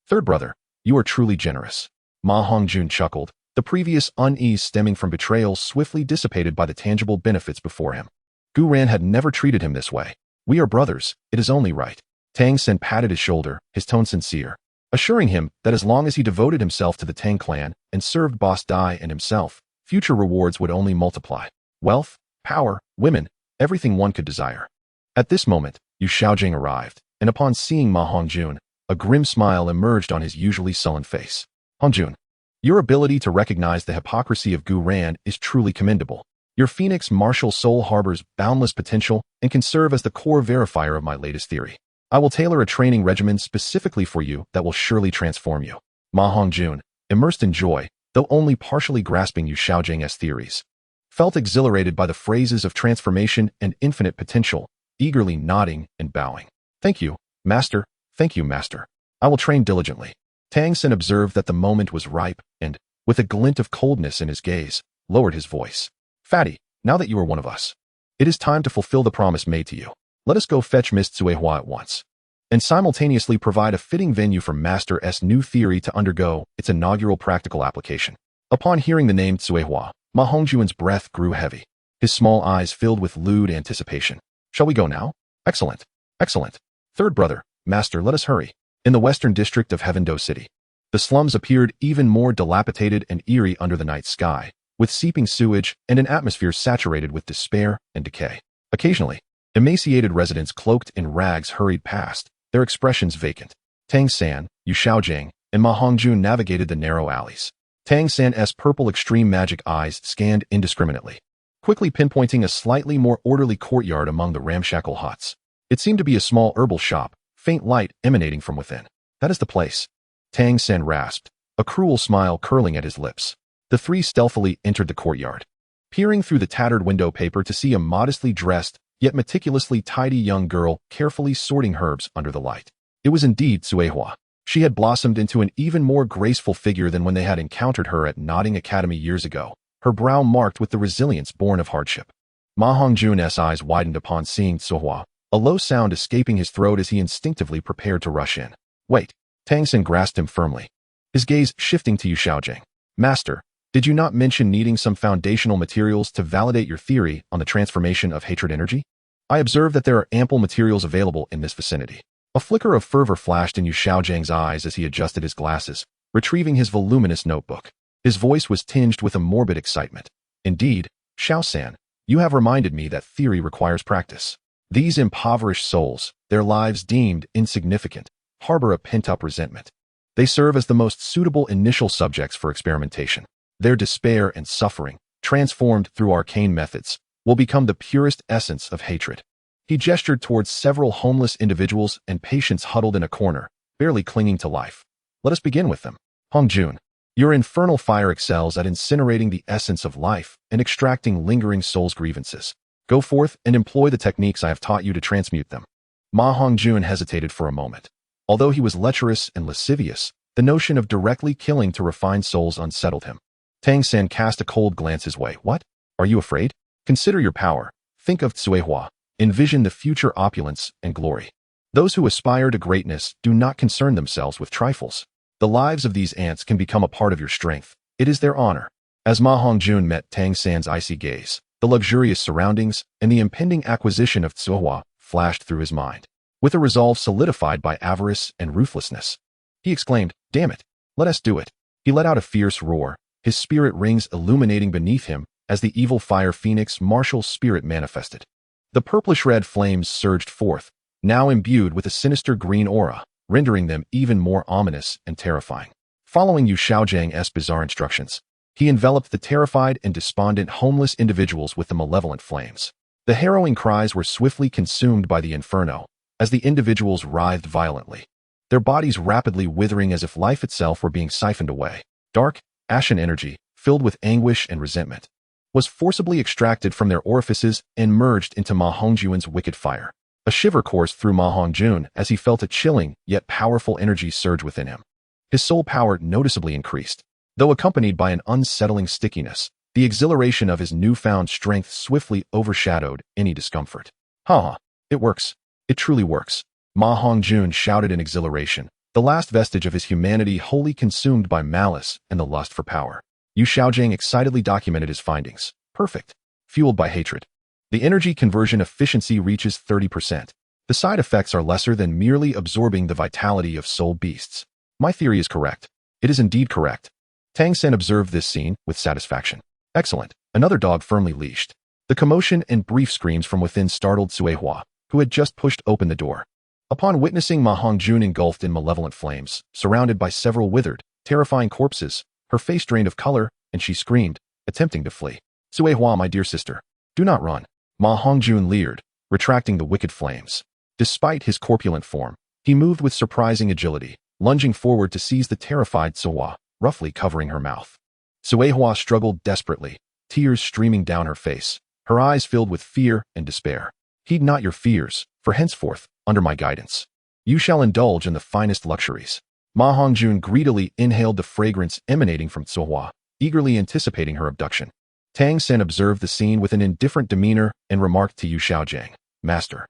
A: Third brother, you are truly generous. Ma Hongjun chuckled, the previous unease stemming from betrayal swiftly dissipated by the tangible benefits before him. Gu Yuena had never treated him this way. We are brothers, it is only right. Tang San patted his shoulder, his tone sincere, assuring him that as long as he devoted himself to the Tang clan and served Boss Dai and himself, future rewards would only multiply. Wealth, power, women, everything one could desire. At this moment, Yu Xiaojing arrived, and upon seeing Ma Hongjun, a grim smile emerged on his usually sullen face. Hongjun, your ability to recognize the hypocrisy of Gu Yuena is truly commendable. Your Phoenix martial soul harbors boundless potential and can serve as the core verifier of my latest theory. I will tailor a training regimen specifically for you that will surely transform you. Ma Hongjun, immersed in joy, though only partially grasping Yu Xiaojing's theories, felt exhilarated by the phrases of transformation and infinite potential, eagerly nodding and bowing. Thank you, master. Thank you, master. I will train diligently. Tang San observed that the moment was ripe and, with a glint of coldness in his gaze, lowered his voice. Fatty, now that you are one of us, it is time to fulfill the promise made to you. Let us go fetch Miss Suihua at once, and simultaneously provide a fitting venue for Master S' new theory to undergo its inaugural practical application. Upon hearing the name Suihua, Ma Hongjun's breath grew heavy. His small eyes filled with lewd anticipation. Shall we go now? Excellent. Excellent. Third brother, master, let us hurry. In the western district of Heavendo City, the slums appeared even more dilapidated and eerie under the night sky, with seeping sewage and an atmosphere saturated with despair and decay. Occasionally, emaciated residents cloaked in rags hurried past, their expressions vacant. Tang San, Yu Xiaojing, and Ma Hongjun navigated the narrow alleys. Tang San's purple extreme magic eyes scanned indiscriminately, quickly pinpointing a slightly more orderly courtyard among the ramshackle huts. It seemed to be a small herbal shop, faint light emanating from within. That is the place. Tang San rasped, a cruel smile curling at his lips. The three stealthily entered the courtyard, peering through the tattered window paper to see a modestly dressed, yet meticulously tidy young girl carefully sorting herbs under the light. It was indeed Suihua. She had blossomed into an even more graceful figure than when they had encountered her at Nodding Academy years ago, her brow marked with the resilience born of hardship. Ma Hongjun's eyes widened upon seeing Suihua, a low sound escaping his throat as he instinctively prepared to rush in. Wait. Tang San grasped him firmly, his gaze shifting to Yu Xiaojing. Master, did you not mention needing some foundational materials to validate your theory on the transformation of hatred energy? I observe that there are ample materials available in this vicinity. A flicker of fervor flashed in Yu Xiaojing's eyes as he adjusted his glasses, retrieving his voluminous notebook. His voice was tinged with a morbid excitement. Indeed, Xiao-san, you have reminded me that theory requires practice. These impoverished souls, their lives deemed insignificant, harbor a pent-up resentment. They serve as the most suitable initial subjects for experimentation. Their despair and suffering, transformed through arcane methods, will become the purest essence of hatred. He gestured towards several homeless individuals and patients huddled in a corner, barely clinging to life. Let us begin with them. Hongjun, your infernal fire excels at incinerating the essence of life and extracting lingering soul's grievances. Go forth and employ the techniques I have taught you to transmute them. Ma Hongjun hesitated for a moment. Although he was lecherous and lascivious, the notion of directly killing to refine souls unsettled him. Tang San cast a cold glance his way. What? Are you afraid? Consider your power. Think of Tsuehua. Envision the future opulence and glory. Those who aspire to greatness do not concern themselves with trifles. The lives of these ants can become a part of your strength. It is their honor. As Ma Hongjun met Tang San's icy gaze, the luxurious surroundings and the impending acquisition of Tsuehua flashed through his mind. With a resolve solidified by avarice and ruthlessness, he exclaimed, "Damn it! Let us do it." He let out a fierce roar, his spirit rings illuminating beneath him as the evil fire phoenix martial spirit manifested. The purplish-red flames surged forth, now imbued with a sinister green aura, rendering them even more ominous and terrifying. Following Yu Shaojiang's bizarre instructions, he enveloped the terrified and despondent homeless individuals with the malevolent flames. The harrowing cries were swiftly consumed by the inferno, as the individuals writhed violently, their bodies rapidly withering as if life itself were being siphoned away. Dark, ashen energy, filled with anguish and resentment, was forcibly extracted from their orifices and merged into Ma Hongjun's wicked fire. A shiver coursed through Ma Hongjun as he felt a chilling yet powerful energy surge within him. His soul power noticeably increased, though accompanied by an unsettling stickiness. The exhilaration of his newfound strength swiftly overshadowed any discomfort. Ha! It works. It truly works. Ma Hongjun shouted in exhilaration, the last vestige of his humanity wholly consumed by malice and the lust for power. Yu Shaojiang excitedly documented his findings. Perfect. Fueled by hatred. The energy conversion efficiency reaches 30%. The side effects are lesser than merely absorbing the vitality of soul beasts. My theory is correct. It is indeed correct. Tang San observed this scene with satisfaction. Excellent. Another dog firmly leashed. The commotion and brief screams from within startled Tsuehua, who had just pushed open the door. Upon witnessing Ma Hongjun engulfed in malevolent flames, surrounded by several withered, terrifying corpses, her face drained of color, and she screamed, attempting to flee. "Tsuehua, my dear sister, do not run." Ma Hongjun leered, retracting the wicked flames. Despite his corpulent form, he moved with surprising agility, lunging forward to seize the terrified Tsuehua, roughly covering her mouth. Tsuehua struggled desperately, tears streaming down her face, her eyes filled with fear and despair. "Heed not your fears, for henceforth, under my guidance, you shall indulge in the finest luxuries." Ma Hongjun greedily inhaled the fragrance emanating from Tsuehua, eagerly anticipating her abduction. Tang San observed the scene with an indifferent demeanor and remarked to Yu Shaojiang, "Master,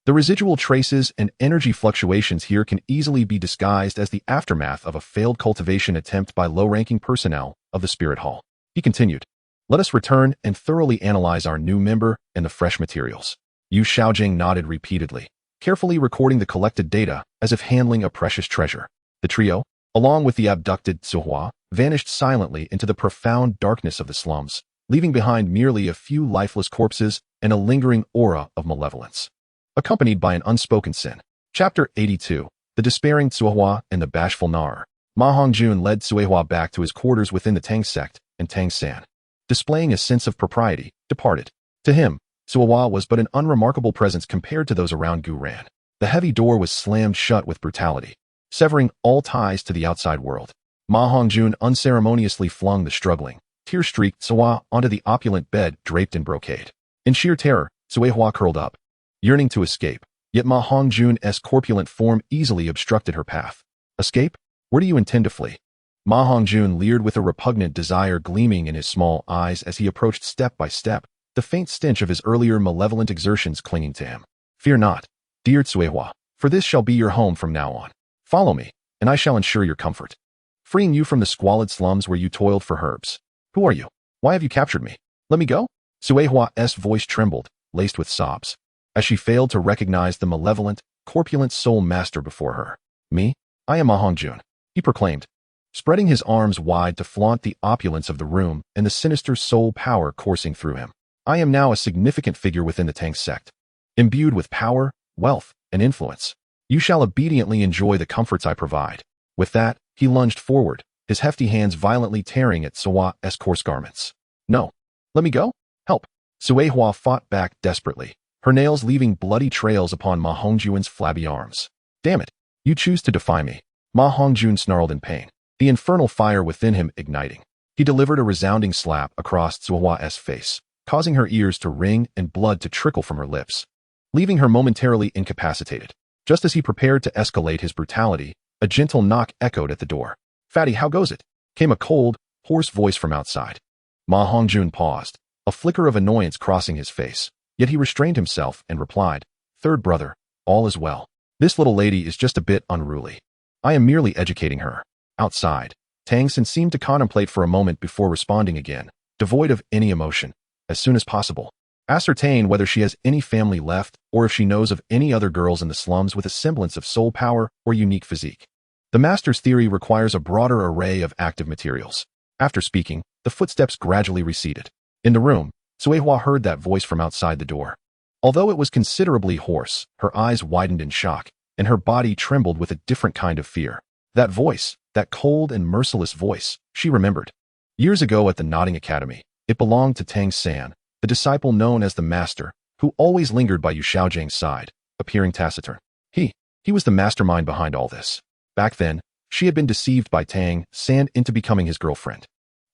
A: the residual traces and energy fluctuations here can easily be disguised as the aftermath of a failed cultivation attempt by low-ranking personnel of the Spirit Hall." He continued, "Let us return and thoroughly analyze our new member and the fresh materials." Yu Shaojiang nodded repeatedly, carefully recording the collected data as if handling a precious treasure. The trio, along with the abducted Tsuehua, vanished silently into the profound darkness of the slums, leaving behind merely a few lifeless corpses and a lingering aura of malevolence, accompanied by an unspoken sin. Chapter 82. The Despairing Tsuehua and the Bashful Nar. Ma Hongjun led Tsuehua back to his quarters within the Tang sect, and Tang San, displaying a sense of propriety, departed. To him, Tsuehua was but an unremarkable presence compared to those around Gu Yuena. The heavy door was slammed shut with brutality, severing all ties to the outside world. Ma Hongjun unceremoniously flung the struggling, tear-streaked Tsuehua onto the opulent bed draped in brocade. In sheer terror, Tsuehua curled up, yearning to escape, yet Ma Hongjun's corpulent form easily obstructed her path. "Escape? Where do you intend to flee?" Ma Hongjun leered with a repugnant desire gleaming in his small eyes as he approached step by step, the faint stench of his earlier malevolent exertions clinging to him. "Fear not, dear Tsuehua, for this shall be your home from now on. Follow me, and I shall ensure your comfort, freeing you from the squalid slums where you toiled for herbs." "Who are you? Why have you captured me? Let me go?" Tsuehua's voice trembled, laced with sobs, as she failed to recognize the malevolent, corpulent soul master before her. "Me? I am Ma Hongjun," he proclaimed, spreading his arms wide to flaunt the opulence of the room and the sinister soul power coursing through him. "I am now a significant figure within the Tang sect, imbued with power, wealth, and influence. You shall obediently enjoy the comforts I provide." With that, he lunged forward, his hefty hands violently tearing at Tsuehua's coarse garments. "No. Let me go? Help." Tsuehua fought back desperately, her nails leaving bloody trails upon Ma Hongjun's flabby arms. "Damn it. You choose to defy me." Ma Hongjun snarled in pain, the infernal fire within him igniting. He delivered a resounding slap across Tsuehua's face, causing her ears to ring and blood to trickle from her lips, leaving her momentarily incapacitated. Just as he prepared to escalate his brutality, a gentle knock echoed at the door. "Fatty, how goes it?" came a cold, hoarse voice from outside. Ma Hongjun paused, a flicker of annoyance crossing his face, yet he restrained himself and replied, "Third brother, all is well. This little lady is just a bit unruly. I am merely educating her." Outside, Tang San seemed to contemplate for a moment before responding again, devoid of any emotion. "As soon as possible. Ascertain whether she has any family left or if she knows of any other girls in the slums with a semblance of soul power or unique physique. The master's theory requires a broader array of active materials." After speaking, the footsteps gradually receded. In the room, Suehua heard that voice from outside the door. Although it was considerably hoarse, her eyes widened in shock, and her body trembled with a different kind of fear. That voice, that cold and merciless voice, she remembered. Years ago at the Nodding Academy, it belonged to Tang San, the disciple known as the Master, who always lingered by Yu Xiaojing's side, appearing taciturn. He was the mastermind behind all this. Back then, she had been deceived by Tang San into becoming his girlfriend.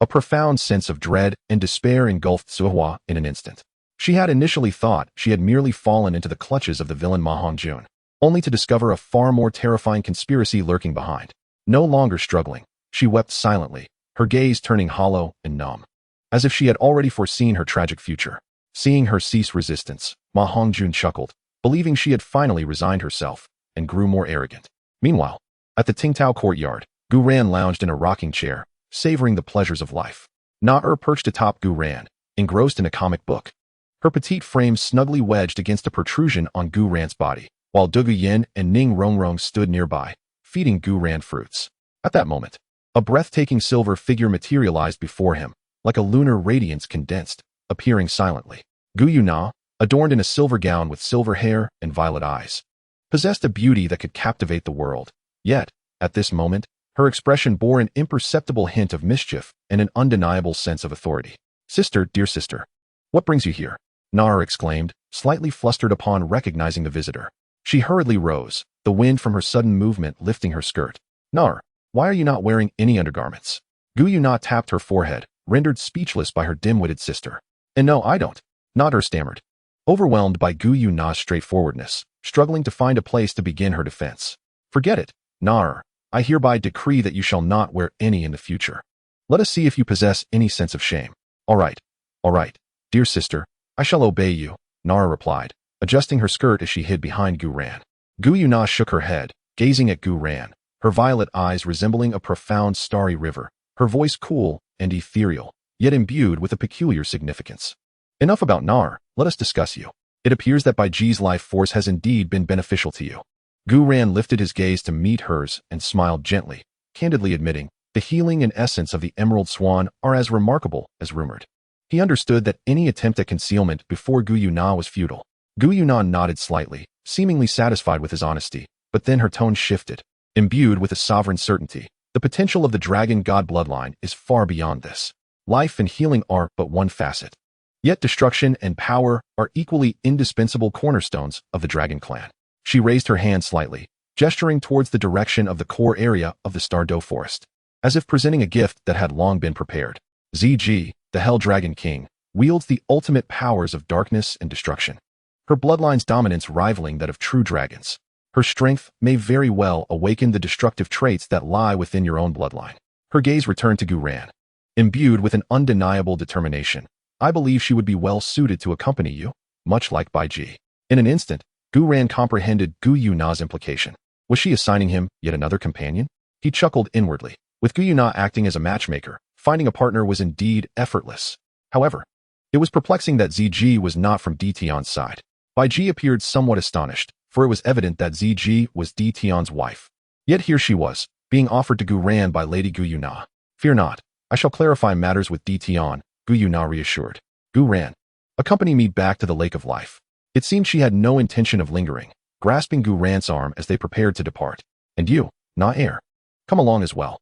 A: A profound sense of dread and despair engulfed Suehua in an instant. She had initially thought she had merely fallen into the clutches of the villain Ma Hongjun, only to discover a far more terrifying conspiracy lurking behind. No longer struggling, she wept silently, her gaze turning hollow and numb, as if she had already foreseen her tragic future. Seeing her cease resistance, Ma Hongjun chuckled, believing she had finally resigned herself, and grew more arrogant. Meanwhile, at the Tingtao courtyard, Gu Ran lounged in a rocking chair, savoring the pleasures of life. Na perched atop Gu Ran, engrossed in a comic book. Her petite frame snugly wedged against a protrusion on Gu Ran's body, while Gu Yuena and Ning Rongrong stood nearby, feeding Gu Ran fruits. At that moment, a breathtaking silver figure materialized before him, like a lunar radiance condensed, appearing silently. Gu Yuena, adorned in a silver gown with silver hair and violet eyes, possessed a beauty that could captivate the world. Yet, at this moment, her expression bore an imperceptible hint of mischief and an undeniable sense of authority. "Sister, dear sister, what brings you here?" Nar exclaimed, slightly flustered upon recognizing the visitor. She hurriedly rose, the wind from her sudden movement lifting her skirt. "Nar, why are you not wearing any undergarments?" Gu Yuena tapped her forehead, rendered speechless by her dim-witted sister. "And no, I don't." Nar stammered, overwhelmed by Gu Yuena's straightforwardness, struggling to find a place to begin her defense. "Forget it, Nar. I hereby decree that you shall not wear any in the future. Let us see if you possess any sense of shame." All right, dear sister, I shall obey you," Nara replied, adjusting her skirt as she hid behind Gu Ran. Gu Yuena shook her head, gazing at Gu Ran, her violet eyes resembling a profound starry river, her voice cool and ethereal, yet imbued with a peculiar significance. "Enough about Nar, let us discuss you. It appears that Bai Ji's life force has indeed been beneficial to you." Gu Ran lifted his gaze to meet hers and smiled gently, candidly admitting, the healing and essence of the Emerald Swan are as remarkable as rumored. He understood that any attempt at concealment before Gu Yuena was futile. Gu Yuena nodded slightly, seemingly satisfied with his honesty, but then her tone shifted. Imbued with a sovereign certainty, the potential of the dragon god bloodline is far beyond this. Life and healing are but one facet. Yet destruction and power are equally indispensable cornerstones of the dragon clan. She raised her hand slightly, gesturing towards the direction of the core area of the Stardow Forest, as if presenting a gift that had long been prepared. ZG, the Hell Dragon King, wields the ultimate powers of darkness and destruction, her bloodline's dominance rivaling that of true dragons. Her strength may very well awaken the destructive traits that lie within your own bloodline. Her gaze returned to Gu Ran. Imbued with an undeniable determination, I believe she would be well suited to accompany you, much like Bai Ji. In an instant, Gu Ran comprehended Gu Yuena's implication. Was she assigning him yet another companion? He chuckled inwardly. With Gu Yuena acting as a matchmaker, finding a partner was indeed effortless. However, it was perplexing that ZG was not from Dtion's side. Bai Ji appeared somewhat astonished, for it was evident that ZG was Dtion's wife. Yet here she was, being offered to Gu Ran by Lady Gu Yuena. "Fear not, I shall clarify matters with Dtion," Gu Yuena reassured. "Gu Ran, accompany me back to the Lake of Life." It seemed she had no intention of lingering, grasping Gu Ran's arm as they prepared to depart. "And you, Nair, come along as well."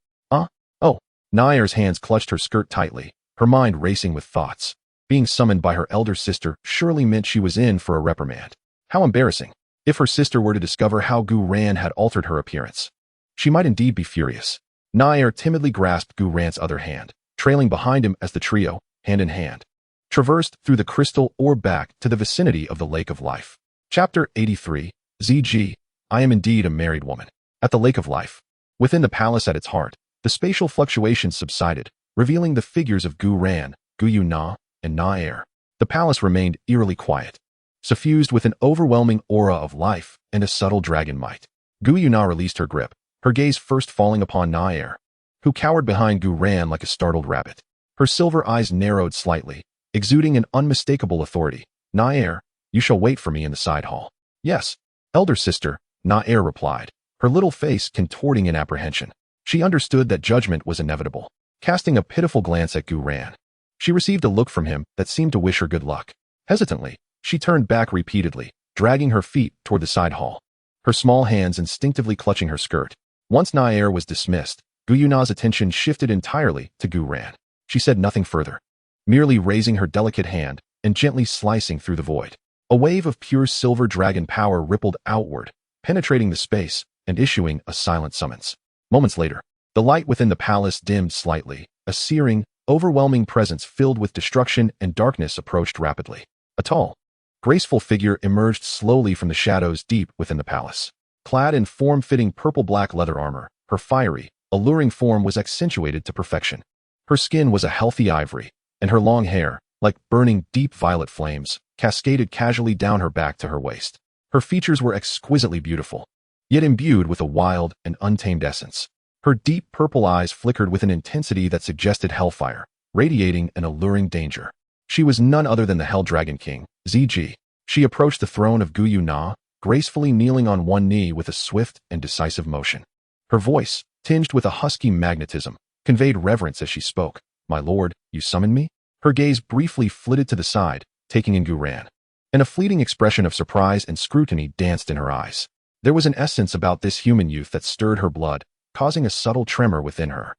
A: Oh. Nair's hands clutched her skirt tightly, her mind racing with thoughts. Being summoned by her elder sister surely meant she was in for a reprimand. How embarrassing. If her sister were to discover how Gu Ran had altered her appearance, she might indeed be furious. Nair timidly grasped Gu Ran's other hand, trailing behind him as the trio, hand in hand, traversed through the crystal orb back to the vicinity of the Lake of Life. Chapter 83, ZG, I am indeed a married woman. At the Lake of Life, within the palace at its heart, the spatial fluctuations subsided, revealing the figures of Gu Ran, Gu Yuena, and Na Air. The palace remained eerily quiet, suffused with an overwhelming aura of life and a subtle dragon might. Gu Yuena released her grip, her gaze first falling upon Na Air, who cowered behind Gu Ran like a startled rabbit. Her silver eyes narrowed slightly, exuding an unmistakable authority. Na Air, you shall wait for me in the side hall. Yes, elder sister, Na Air replied, her little face contorting in apprehension. She understood that judgment was inevitable. Casting a pitiful glance at Gu Ran, she received a look from him that seemed to wish her good luck. Hesitantly, she turned back repeatedly, dragging her feet toward the side hall, her small hands instinctively clutching her skirt. Once Na Air was dismissed, Gu Yuena's attention shifted entirely to Gu Ran. She said nothing further, merely raising her delicate hand and gently slicing through the void. A wave of pure silver dragon power rippled outward, penetrating the space and issuing a silent summons. Moments later, the light within the palace dimmed slightly. A searing, overwhelming presence filled with destruction and darkness approached rapidly. A tall, graceful figure emerged slowly from the shadows deep within the palace. Clad in form-fitting purple-black leather armor, her fiery, alluring form was accentuated to perfection. Her skin was a healthy ivory, and her long hair, like burning deep violet flames, cascaded casually down her back to her waist. Her features were exquisitely beautiful, yet imbued with a wild and untamed essence. Her deep purple eyes flickered with an intensity that suggested hellfire, radiating an alluring danger. She was none other than the Hell Dragon King, ZG. She approached the throne of Gu Yuena, gracefully kneeling on one knee with a swift and decisive motion. Her voice, tinged with a husky magnetism, conveyed reverence as she spoke. My lord, you summoned me? Her gaze briefly flitted to the side, taking in Gu Ran, and a fleeting expression of surprise and scrutiny danced in her eyes. There was an essence about this human youth that stirred her blood, causing a subtle tremor within her.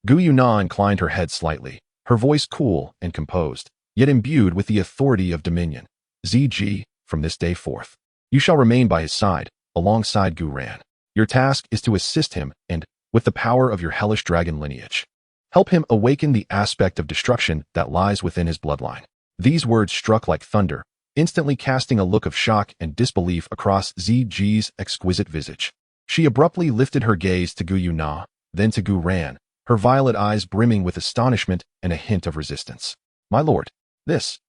A: Gu Yuena inclined her head slightly, her voice cool and composed, yet imbued with the authority of dominion. ZG, from this day forth, you shall remain by his side, alongside Gu Ran. Your task is to assist him and, with the power of your hellish dragon lineage, help him awaken the aspect of destruction that lies within his bloodline. These words struck like thunder, instantly casting a look of shock and disbelief across ZG's exquisite visage. She abruptly lifted her gaze to Gu Yuena, then to Gu Ran, her violet eyes brimming with astonishment and a hint of resistance. My lord, this.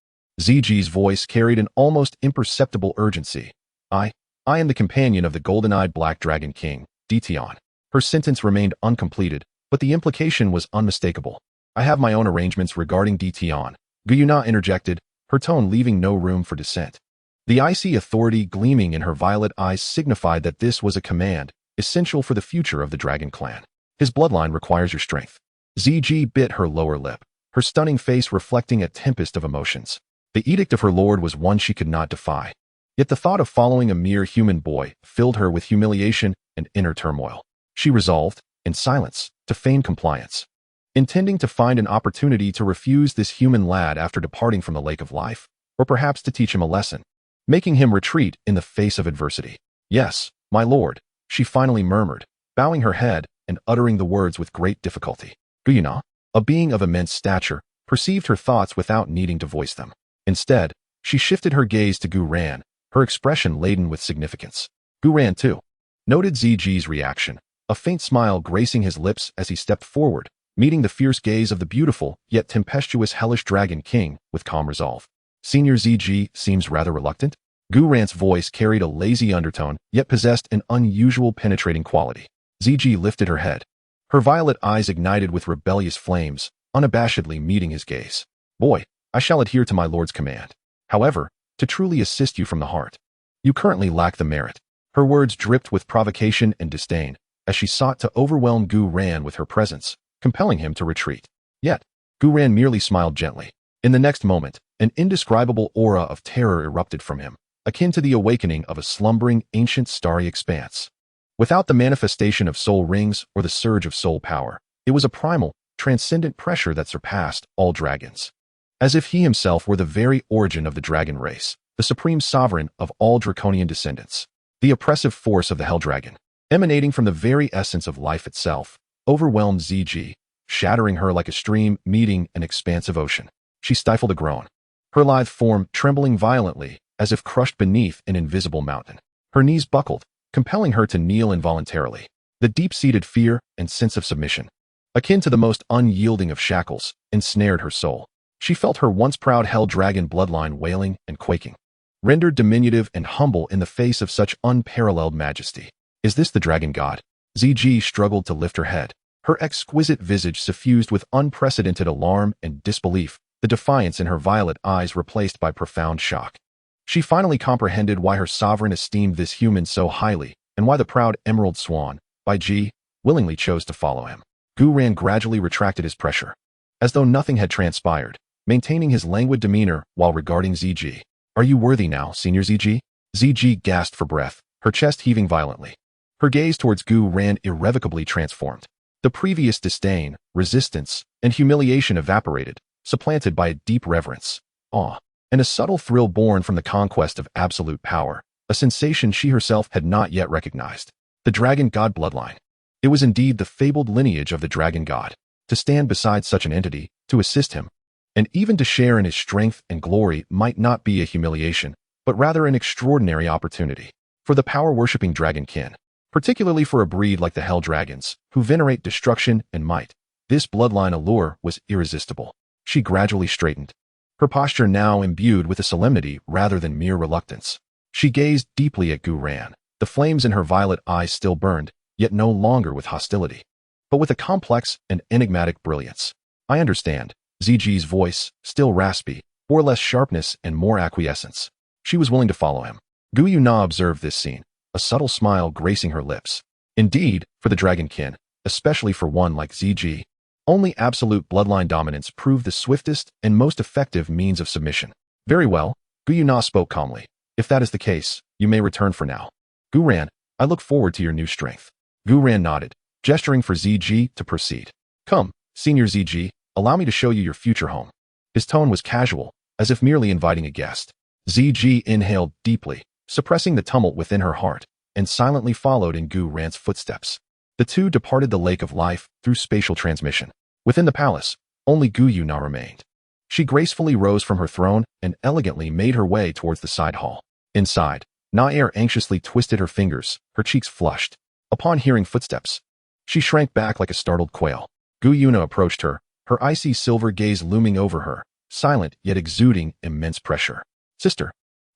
A: ZG's voice carried an almost imperceptible urgency. I am the companion of the golden-eyed Black Dragon King, Detion. Her sentence remained uncompleted, but the implication was unmistakable. I have my own arrangements regarding Detion. Gu Yuena interjected, her tone leaving no room for dissent. The icy authority gleaming in her violet eyes signified that this was a command, essential for the future of the Dragon Clan. His bloodline requires your strength. ZG bit her lower lip, her stunning face reflecting a tempest of emotions. The edict of her lord was one she could not defy. Yet the thought of following a mere human boy filled her with humiliation and inner turmoil. She resolved, in silence, to feign compliance, intending to find an opportunity to refuse this human lad after departing from the Lake of Life, or perhaps to teach him a lesson, making him retreat in the face of adversity. Yes, my lord, she finally murmured, bowing her head and uttering the words with great difficulty. Gu Yuena, a being of immense stature, perceived her thoughts without needing to voice them. Instead, she shifted her gaze to Gu Ran, her expression laden with significance. Gu Ran, too, noted ZG's reaction, a faint smile gracing his lips as he stepped forward, meeting the fierce gaze of the beautiful yet tempestuous hellish Dragon King with calm resolve. Senior ZG seems rather reluctant. Gu Ran's voice carried a lazy undertone, yet possessed an unusual penetrating quality. ZG lifted her head, her violet eyes ignited with rebellious flames, unabashedly meeting his gaze. Boy, I shall adhere to my lord's command. However, to truly assist you from the heart, you currently lack the merit. Her words dripped with provocation and disdain, as she sought to overwhelm Gu Ran with her presence, compelling him to retreat. Yet, Gu Ran merely smiled gently. In the next moment, an indescribable aura of terror erupted from him, akin to the awakening of a slumbering ancient starry expanse. Without the manifestation of soul rings or the surge of soul power, it was a primal, transcendent pressure that surpassed all dragons. As if he himself were the very origin of the dragon race, the supreme sovereign of all draconian descendants. The oppressive force of the Hell Dragon, emanating from the very essence of life itself, overwhelmed ZG, shattering her like a stream meeting an expansive ocean. She stifled a groan, her lithe form trembling violently as if crushed beneath an invisible mountain. Her knees buckled, compelling her to kneel involuntarily. The deep-seated fear and sense of submission, akin to the most unyielding of shackles, ensnared her soul. She felt her once proud Hell Dragon bloodline wailing and quaking, rendered diminutive and humble in the face of such unparalleled majesty. Is this the dragon god? ZG struggled to lift her head, her exquisite visage suffused with unprecedented alarm and disbelief, the defiance in her violet eyes replaced by profound shock. She finally comprehended why her sovereign esteemed this human so highly, and why the proud Emerald Swan, by G, willingly chose to follow him. Gu Yuena gradually retracted his pressure, as though nothing had transpired, maintaining his languid demeanor while regarding ZG. Are you worthy now, Senior ZG? ZG gasped for breath, her chest heaving violently. Her gaze towards Gu Yuena irrevocably transformed. The previous disdain, resistance, and humiliation evaporated, supplanted by a deep reverence, awe, and a subtle thrill born from the conquest of absolute power, a sensation she herself had not yet recognized. The dragon god bloodline. It was indeed the fabled lineage of the dragon god. To stand beside such an entity, to assist him, and even to share in his strength and glory might not be a humiliation, but rather an extraordinary opportunity. For the power-worshipping dragon kin, particularly for a breed like the Hell Dragons, who venerate destruction and might, this bloodline allure was irresistible. She gradually straightened, her posture now imbued with a solemnity rather than mere reluctance. She gazed deeply at Gu Yuena. The flames in her violet eyes still burned, yet no longer with hostility, but with a complex and enigmatic brilliance. I understand. ZG's voice, still raspy, bore less sharpness and more acquiescence. She was willing to follow him. Gu Yuena observed this scene, a subtle smile gracing her lips. Indeed, for the dragonkin, especially for one like ZG, only absolute bloodline dominance proved the swiftest and most effective means of submission. Very well, Gu Yuena spoke calmly. If that is the case, you may return for now. Gu Yuena, I look forward to your new strength. Gu Yuena nodded, gesturing for ZG to proceed. Come, Senior ZG, allow me to show you your future home. His tone was casual, as if merely inviting a guest. ZG inhaled deeply, suppressing the tumult within her heart, and silently followed in Gu Yuena's footsteps. The two departed the Lake of Life through spatial transmission. Within the palace, only Gu Yuena remained. She gracefully rose from her throne and elegantly made her way towards the side hall. Inside, Nair anxiously twisted her fingers, her cheeks flushed. Upon hearing footsteps, she shrank back like a startled quail. Gu Yuena approached her, her icy silver gaze looming over her, silent yet exuding immense pressure. Sister.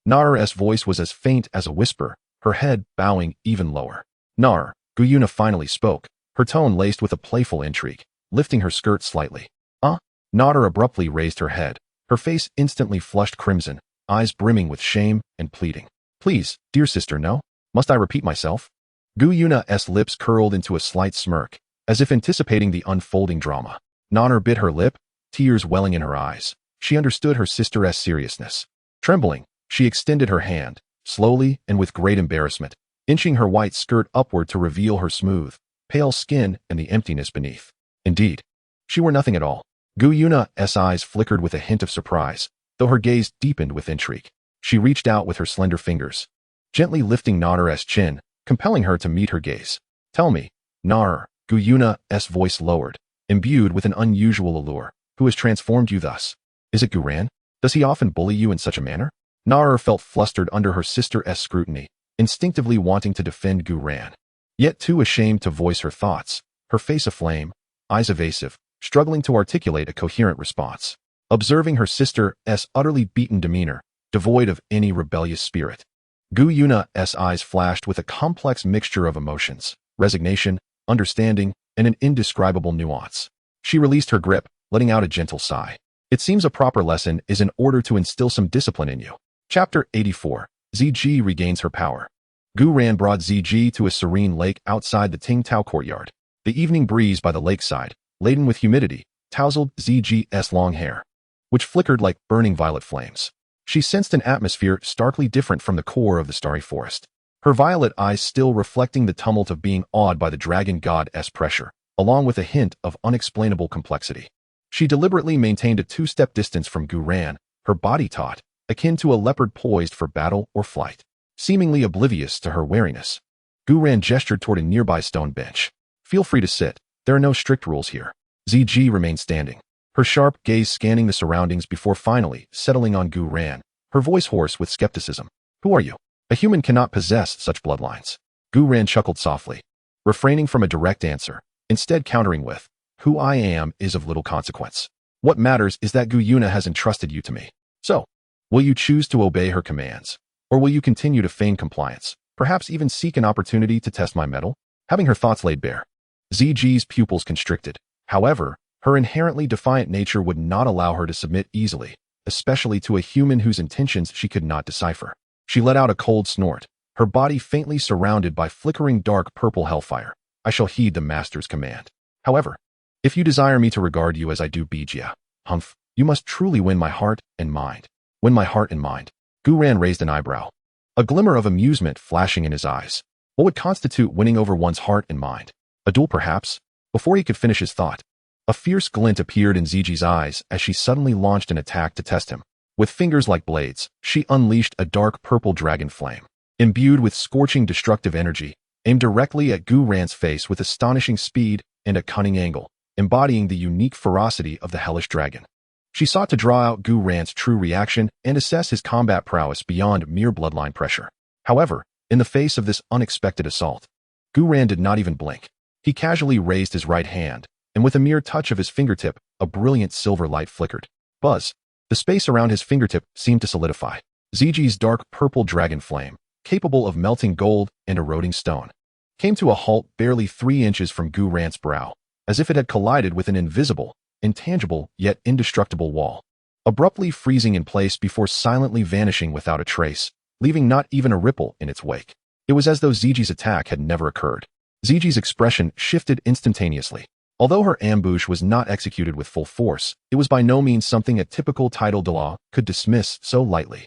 A: Nair's voice was as faint as a whisper, her head bowing even lower. Nair, Gu Yuena finally spoke, her tone laced with a playful intrigue, lifting her skirt slightly. Nair abruptly raised her head, her face instantly flushed crimson, eyes brimming with shame and pleading. Please, dear sister, no? Must I repeat myself? Gu Yuena's lips curled into a slight smirk, as if anticipating the unfolding drama. Nair bit her lip, tears welling in her eyes. She understood her sister's seriousness. Trembling, she extended her hand, slowly and with great embarrassment, inching her white skirt upward to reveal her smooth, pale skin and the emptiness beneath. Indeed, she wore nothing at all. Gu Yuena's eyes flickered with a hint of surprise, though her gaze deepened with intrigue. She reached out with her slender fingers, gently lifting Nair's chin, compelling her to meet her gaze. Tell me, Nair, Gu Yuena's voice lowered, imbued with an unusual allure, who has transformed you thus? Is it Gu Yuena? Does he often bully you in such a manner? Nair felt flustered under her sister's scrutiny, instinctively wanting to defend Gu Yuena, yet too ashamed to voice her thoughts, her face aflame, eyes evasive, struggling to articulate a coherent response. Observing her sister's utterly beaten demeanor, devoid of any rebellious spirit, Gu Yuena's eyes flashed with a complex mixture of emotions, resignation, understanding, and an indescribable nuance. She released her grip, letting out a gentle sigh. It seems a proper lesson is in order to instill some discipline in you. Chapter 84. ZG regains her power. Gu Yuena brought ZG to a serene lake outside the Tingtao courtyard. The evening breeze by the lakeside, laden with humidity, tousled ZG's long hair, which flickered like burning violet flames. She sensed an atmosphere starkly different from the core of the starry forest. Her violet eyes still reflecting the tumult of being awed by the dragon god's pressure, along with a hint of unexplainable complexity. She deliberately maintained a two-step distance from Gu Yuena, her body taut, akin to a leopard poised for battle or flight, seemingly oblivious to her wariness. Gu Yuena gestured toward a nearby stone bench. Feel free to sit. There are no strict rules here. ZG remained standing, her sharp gaze scanning the surroundings before finally settling on Gu Yuena, her voice hoarse with skepticism. Who are you? A human cannot possess such bloodlines. Gu Ran chuckled softly, refraining from a direct answer, instead countering with, "Who I am is of little consequence. What matters is that Gu Yuena has entrusted you to me. So, will you choose to obey her commands? Or will you continue to feign compliance, perhaps even seek an opportunity to test my mettle?" Having her thoughts laid bare, ZG's pupils constricted. However, her inherently defiant nature would not allow her to submit easily, especially to a human whose intentions she could not decipher. She let out a cold snort, her body faintly surrounded by flickering dark purple hellfire. "I shall heed the master's command. However, if you desire me to regard you as I do Bijia, humph, you must truly win my heart and mind." "Win my heart and mind." Gu Ran raised an eyebrow, a glimmer of amusement flashing in his eyes. What would constitute winning over one's heart and mind? A duel, perhaps? Before he could finish his thought, a fierce glint appeared in ZG's eyes as she suddenly launched an attack to test him. With fingers like blades, she unleashed a dark purple dragon flame, imbued with scorching destructive energy, aimed directly at Gu Ran's face with astonishing speed and a cunning angle, embodying the unique ferocity of the hellish dragon. She sought to draw out Gu Ran's true reaction and assess his combat prowess beyond mere bloodline pressure. However, in the face of this unexpected assault, Gu Ran did not even blink. He casually raised his right hand, and with a mere touch of his fingertip, a brilliant silver light flickered. Buzz! The space around his fingertip seemed to solidify. ZG's dark purple dragon flame, capable of melting gold and eroding stone, came to a halt barely 3 inches from Gu Ran's brow, as if it had collided with an invisible, intangible, yet indestructible wall, abruptly freezing in place before silently vanishing without a trace, leaving not even a ripple in its wake. It was as though ZG's attack had never occurred. ZG's expression shifted instantaneously. Although her ambush was not executed with full force, it was by no means something a typical title Douluo could dismiss so lightly.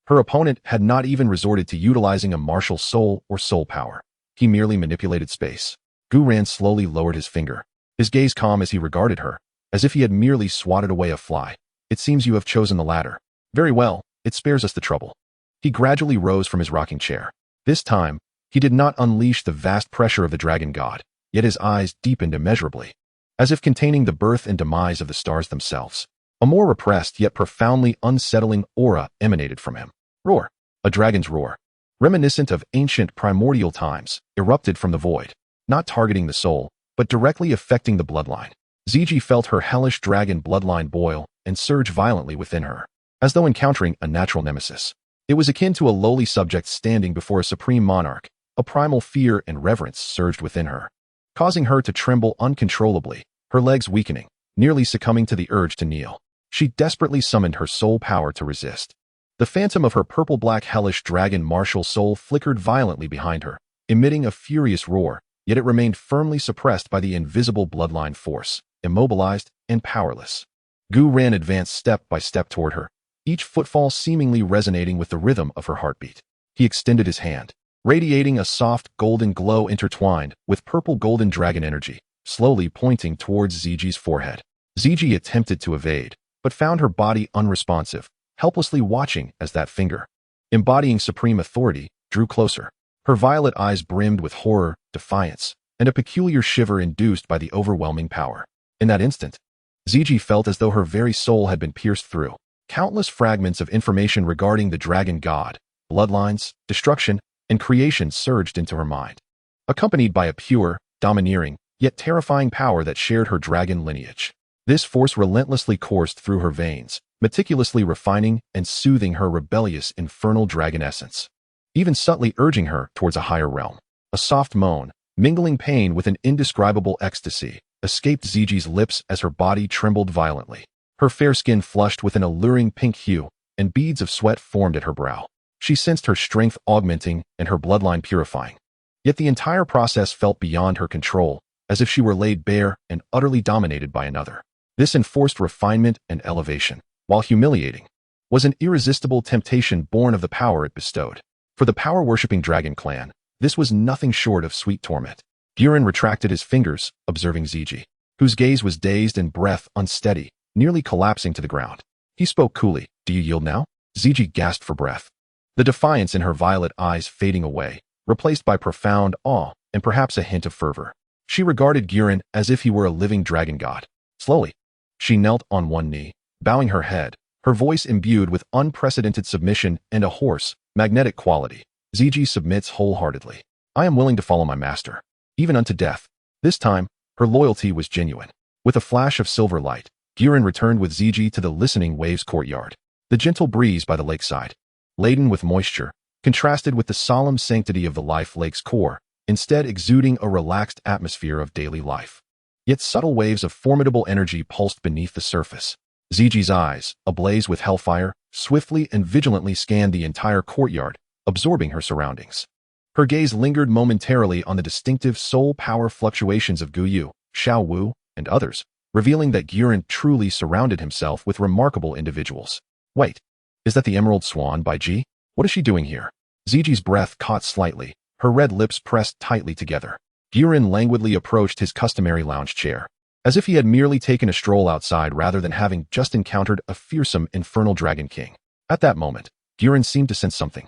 A: Her opponent had not even resorted to utilizing a martial soul or soul power. He merely manipulated space. Gu Ran slowly lowered his finger, his gaze calm as he regarded her, as if he had merely swatted away a fly. "It seems you have chosen the latter. Very well, it spares us the trouble." He gradually rose from his rocking chair. This time, he did not unleash the vast pressure of the dragon god, yet his eyes deepened immeasurably, as if containing the birth and demise of the stars themselves. A more repressed yet profoundly unsettling aura emanated from him. Roar! A dragon's roar, reminiscent of ancient primordial times, erupted from the void, not targeting the soul, but directly affecting the bloodline. ZG felt her hellish dragon bloodline boil and surge violently within her, as though encountering a natural nemesis. It was akin to a lowly subject standing before a supreme monarch. A primal fear and reverence surged within her, causing her to tremble uncontrollably, her legs weakening, nearly succumbing to the urge to kneel. She desperately summoned her soul power to resist. The phantom of her purple-black hellish dragon martial soul flickered violently behind her, emitting a furious roar, yet it remained firmly suppressed by the invisible bloodline force, immobilized and powerless. Gu Ran advanced step by step toward her, each footfall seemingly resonating with the rhythm of her heartbeat. He extended his hand, radiating a soft golden glow intertwined with purple-golden dragon energy, slowly pointing towards ZG's forehead. ZG attempted to evade, but found her body unresponsive, helplessly watching as that finger, embodying supreme authority, drew closer. Her violet eyes brimmed with horror, defiance, and a peculiar shiver induced by the overwhelming power. In that instant, ZG felt as though her very soul had been pierced through. Countless fragments of information regarding the dragon god, bloodlines, destruction, and creation surged into her mind, accompanied by a pure, domineering, yet terrifying power that shared her dragon lineage. This force relentlessly coursed through her veins, meticulously refining and soothing her rebellious infernal dragon essence, even subtly urging her towards a higher realm. A soft moan, mingling pain with an indescribable ecstasy, escaped ZG's lips as her body trembled violently. Her fair skin flushed with an alluring pink hue, and beads of sweat formed at her brow. She sensed her strength augmenting and her bloodline purifying. Yet the entire process felt beyond her control, as if she were laid bare and utterly dominated by another. This enforced refinement and elevation, while humiliating, was an irresistible temptation born of the power it bestowed. For the power-worshipping dragon clan, this was nothing short of sweet torment. Buren retracted his fingers, observing ZG, whose gaze was dazed and breath unsteady, nearly collapsing to the ground. He spoke coolly. "Do you yield now?" ZG gasped for breath, the defiance in her violet eyes fading away, replaced by profound awe and perhaps a hint of fervor. She regarded Guren as if he were a living dragon god. Slowly, she knelt on one knee, bowing her head, her voice imbued with unprecedented submission and a hoarse, magnetic quality. ZG submits wholeheartedly. I am willing to follow my master, even unto death. This time, her loyalty was genuine. With a flash of silver light, Gu Yuena returned with Ziji to the listening waves courtyard. The gentle breeze by the lakeside, laden with moisture, contrasted with the solemn sanctity of the life lake's core, instead exuding a relaxed atmosphere of daily life. Yet subtle waves of formidable energy pulsed beneath the surface. Ziji's eyes, ablaze with hellfire, swiftly and vigilantly scanned the entire courtyard, absorbing her surroundings. Her gaze lingered momentarily on the distinctive soul power fluctuations of Gu Yu, Xiao Wu, and others, revealing that Gu Yuena truly surrounded himself with remarkable individuals. Wait, is that the Emerald Swan by Ji? What is she doing here? Ziji's breath caught slightly, her red lips pressed tightly together. Gu Yuena languidly approached his customary lounge chair, as if he had merely taken a stroll outside rather than having just encountered a fearsome infernal dragon king. At that moment, Gu Yuena seemed to sense something.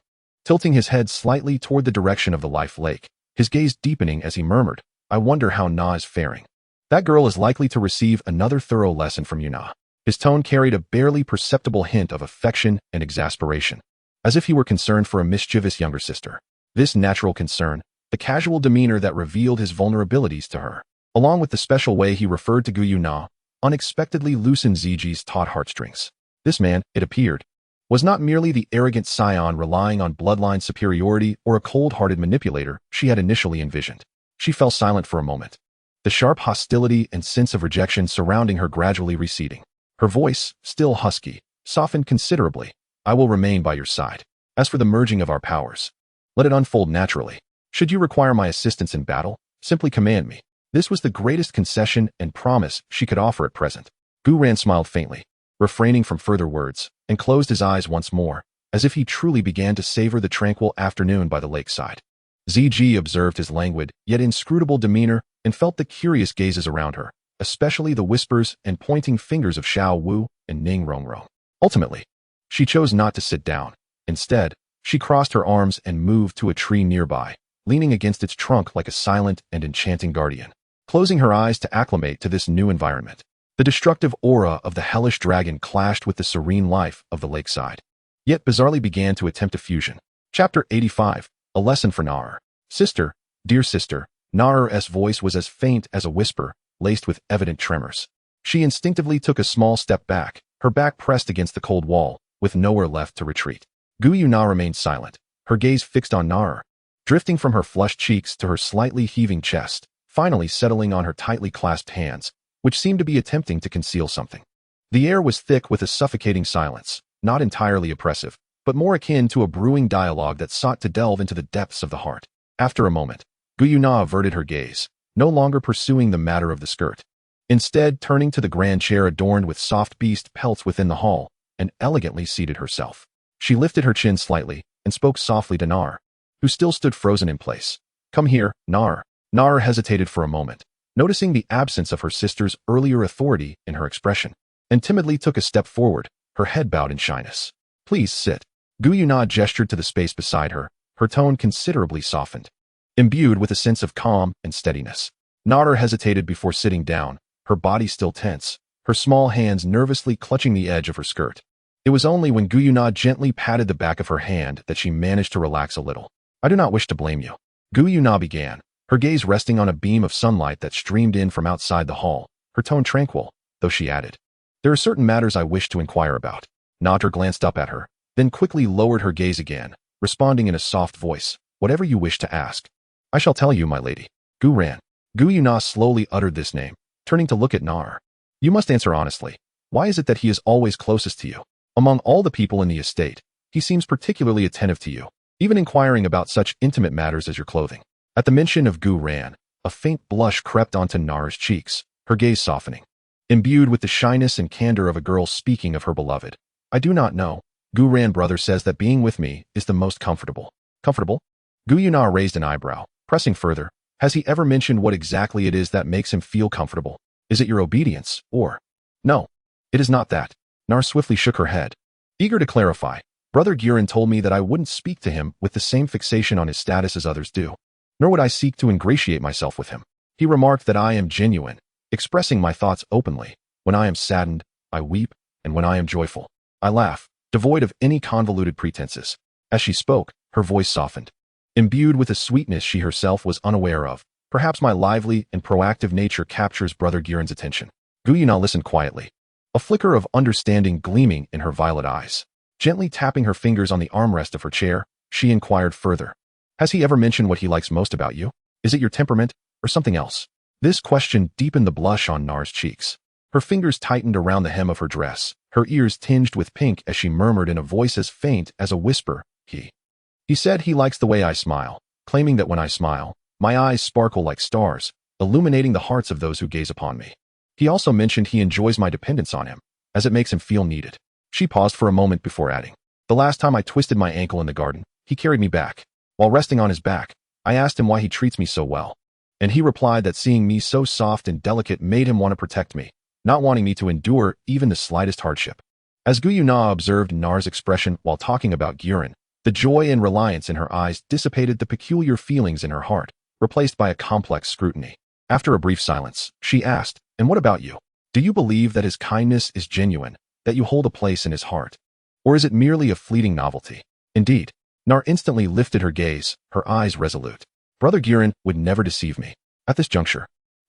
A: Tilting his head slightly toward the direction of the life lake, his gaze deepening as he murmured, I wonder how Na is faring. That girl is likely to receive another thorough lesson from you, Na. His tone carried a barely perceptible hint of affection and exasperation, as if he were concerned for a mischievous younger sister. This natural concern, the casual demeanor that revealed his vulnerabilities to her, along with the special way he referred to Gu Yuena, unexpectedly loosened Ziji's taut heartstrings. This man, it appeared, was not merely the arrogant scion relying on bloodline superiority or a cold-hearted manipulator she had initially envisioned. She fell silent for a moment, the sharp hostility and sense of rejection surrounding her gradually receding. Her voice, still husky, softened considerably. I will remain by your side. As for the merging of our powers, let it unfold naturally. Should you require my assistance in battle, simply command me. This was the greatest concession and promise she could offer at present. Gu Yuena smiled faintly, refraining from further words, and closed his eyes once more, as if he truly began to savor the tranquil afternoon by the lakeside. Ziji observed his languid, yet inscrutable demeanor and felt the curious gazes around her, especially the whispers and pointing fingers of Xiao Wu and Ning Rongrong. Ultimately, she chose not to sit down. Instead, she crossed her arms and moved to a tree nearby, leaning against its trunk like a silent and enchanting guardian. Closing her eyes to acclimate to this new environment, the destructive aura of the hellish dragon clashed with the serene life of the lakeside, yet bizarrely began to attempt a fusion. Chapter 85, A Lesson for Nar. Sister, dear sister, Nar's voice was as faint as a whisper, laced with evident tremors. She instinctively took a small step back, her back pressed against the cold wall, with nowhere left to retreat. Gu Yuena remained silent, her gaze fixed on Nar, drifting from her flushed cheeks to her slightly heaving chest, finally settling on her tightly clasped hands, which seemed to be attempting to conceal something. The air was thick with a suffocating silence, not entirely oppressive, but more akin to a brewing dialogue that sought to delve into the depths of the heart. After a moment, Gu Yuena averted her gaze, no longer pursuing the matter of the skirt. Instead, turning to the grand chair adorned with soft beast pelts within the hall, and elegantly seated herself. She lifted her chin slightly and spoke softly to Nar, who still stood frozen in place. Come here, Nar. Nar hesitated for a moment, noticing the absence of her sister's earlier authority in her expression, and timidly took a step forward, her head bowed in shyness. Please sit. Gu Yuena gestured to the space beside her, her tone considerably softened, imbued with a sense of calm and steadiness. Nar hesitated before sitting down, her body still tense, her small hands nervously clutching the edge of her skirt. It was only when Gu Yuena gently patted the back of her hand that she managed to relax a little. I do not wish to blame you. Gu Yuena began, her gaze resting on a beam of sunlight that streamed in from outside the hall, her tone tranquil, though she added, there are certain matters I wish to inquire about. Nar glanced up at her, then quickly lowered her gaze again, responding in a soft voice, whatever you wish to ask. I shall tell you, my lady. Gu Yuena. Gu Yuena slowly uttered this name, turning to look at Nar. You must answer honestly. Why is it that he is always closest to you? Among all the people in the estate, he seems particularly attentive to you, even inquiring about such intimate matters as your clothing. At the mention of Gu Yuena, a faint blush crept onto Nar's cheeks, her gaze softening. Imbued with the shyness and candor of a girl speaking of her beloved. I do not know. Gu Yuena brother says that being with me is the most comfortable. Comfortable? Gu Yuena raised an eyebrow, pressing further. Has he ever mentioned what exactly it is that makes him feel comfortable? Is it your obedience, or? No, it is not that. Nar swiftly shook her head. Eager to clarify, Brother Gu Yuena told me that I wouldn't speak to him with the same fixation on his status as others do, nor would I seek to ingratiate myself with him. He remarked that I am genuine, expressing my thoughts openly. When I am saddened, I weep, and when I am joyful, I laugh, devoid of any convoluted pretenses. As she spoke, her voice softened. imbued with a sweetness she herself was unaware of. Perhaps my lively and proactive nature captures Brother Guren's attention. Gu Yuena listened quietly, a flicker of understanding gleaming in her violet eyes. Gently tapping her fingers on the armrest of her chair, she inquired further. Has he ever mentioned what he likes most about you? Is it your temperament, or something else? This question deepened the blush on Nar's cheeks. Her fingers tightened around the hem of her dress, her ears tinged with pink as she murmured in a voice as faint as a whisper, He said he likes the way I smile, claiming that when I smile, my eyes sparkle like stars, illuminating the hearts of those who gaze upon me. He also mentioned he enjoys my dependence on him, as it makes him feel needed. She paused for a moment before adding, The last time I twisted my ankle in the garden, he carried me back. While resting on his back, I asked him why he treats me so well. And he replied that seeing me so soft and delicate made him want to protect me, not wanting me to endure even the slightest hardship. As Gu Yuena observed Nar's expression while talking about Guren, the joy and reliance in her eyes dissipated the peculiar feelings in her heart, replaced by a complex scrutiny. After a brief silence, she asked, And what about you? Do you believe that his kindness is genuine, that you hold a place in his heart? Or is it merely a fleeting novelty? Indeed, Nar instantly lifted her gaze, her eyes resolute. Brother Guren would never deceive me. At this juncture,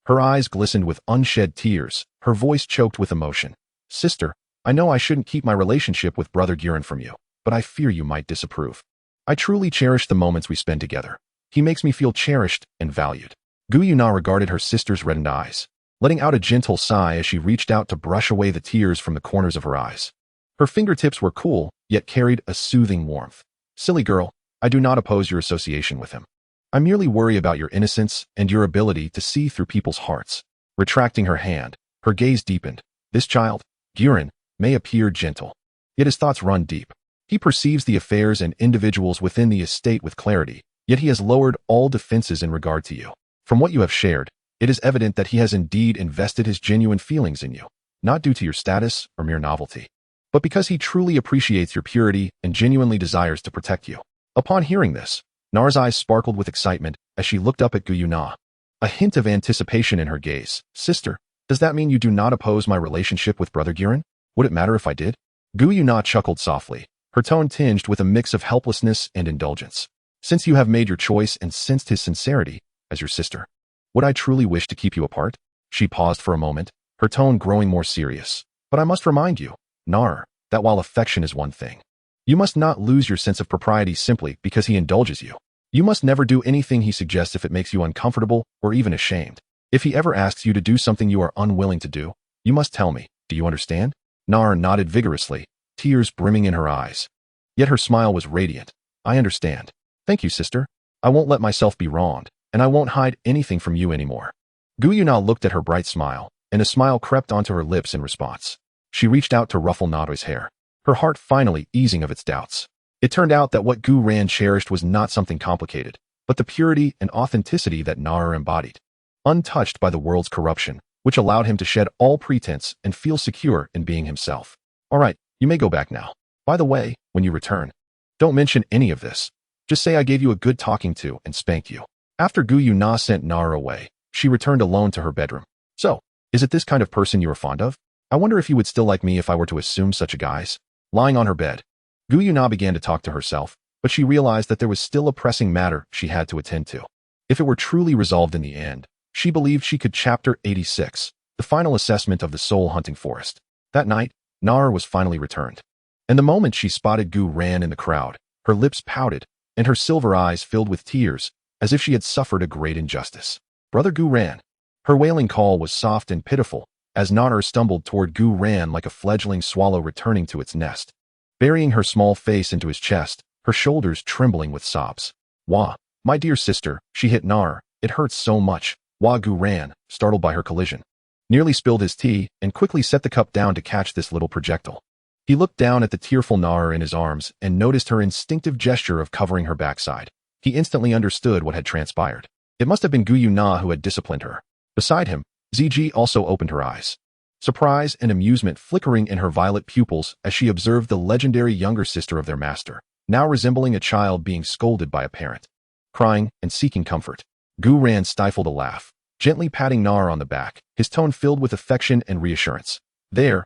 A: her eyes glistened with unshed tears, her voice choked with emotion. Sister, I know I shouldn't keep my relationship with Brother Guren from you, but I fear you might disapprove. I truly cherish the moments we spend together. He makes me feel cherished and valued. Gu Yuena regarded her sister's reddened eyes, letting out a gentle sigh as she reached out to brush away the tears from the corners of her eyes. Her fingertips were cool, yet carried a soothing warmth. Silly girl, I do not oppose your association with him. I merely worry about your innocence and your ability to see through people's hearts. Retracting her hand, her gaze deepened. This child, Guren, may appear gentle, yet his thoughts run deep. He perceives the affairs and individuals within the estate with clarity, yet he has lowered all defenses in regard to you. From what you have shared, it is evident that he has indeed invested his genuine feelings in you, not due to your status or mere novelty, but because he truly appreciates your purity and genuinely desires to protect you. Upon hearing this, Nar's eyes sparkled with excitement as she looked up at Gu Yuena, a hint of anticipation in her gaze. Sister, does that mean you do not oppose my relationship with Brother Guren? Would it matter if I did? Gu Yuena chuckled softly, her tone tinged with a mix of helplessness and indulgence. Since you have made your choice and sensed his sincerity, as your sister, would I truly wish to keep you apart? She paused for a moment, her tone growing more serious. But I must remind you, Nar, that while affection is one thing, you must not lose your sense of propriety simply because he indulges you. You must never do anything he suggests if it makes you uncomfortable or even ashamed. If he ever asks you to do something you are unwilling to do, you must tell me. Do you understand? Nar nodded vigorously, tears brimming in her eyes. Yet her smile was radiant. I understand. Thank you, sister. I won't let myself be wronged, and I won't hide anything from you anymore. Gu Yuena looked at her bright smile, and a smile crept onto her lips in response. She reached out to ruffle Nadoi's hair, her heart finally easing of its doubts. It turned out that what Gu Ran cherished was not something complicated, but the purity and authenticity that Nar embodied, untouched by the world's corruption, which allowed him to shed all pretense and feel secure in being himself. All right, you may go back now. By the way, when you return, don't mention any of this. Just say I gave you a good talking to and spanked you. After Gu Yuena sent Nar away, she returned alone to her bedroom. So, is it this kind of person you are fond of? I wonder if you would still like me if I were to assume such a guise. Lying on her bed, Gu Yuena began to talk to herself, but she realized that there was still a pressing matter she had to attend to. If it were truly resolved in the end, she believed she could. Chapter 86, the final assessment of the soul-hunting forest. That night, Nar was finally returned. And the moment she spotted Gu Ran in the crowd, her lips pouted, and her silver eyes filled with tears, as if she had suffered a great injustice. Brother Gu Ran. Her wailing call was soft and pitiful, as Nar stumbled toward Gu Ran like a fledgling swallow returning to its nest, burying her small face into his chest, her shoulders trembling with sobs. Wah, my dear sister, she hit Nar. It hurts so much. Wah. Gu Ran, startled by her collision, nearly spilled his tea and quickly set the cup down to catch this little projectile. He looked down at the tearful Nar in his arms and noticed her instinctive gesture of covering her backside. He instantly understood what had transpired. It must have been Gu Yuena who had disciplined her. Beside him, Ziji also opened her eyes, surprise and amusement flickering in her violet pupils as she observed the legendary younger sister of their master, now resembling a child being scolded by a parent, crying and seeking comfort. Gu Ran stifled a laugh, gently patting Nar on the back, his tone filled with affection and reassurance. There,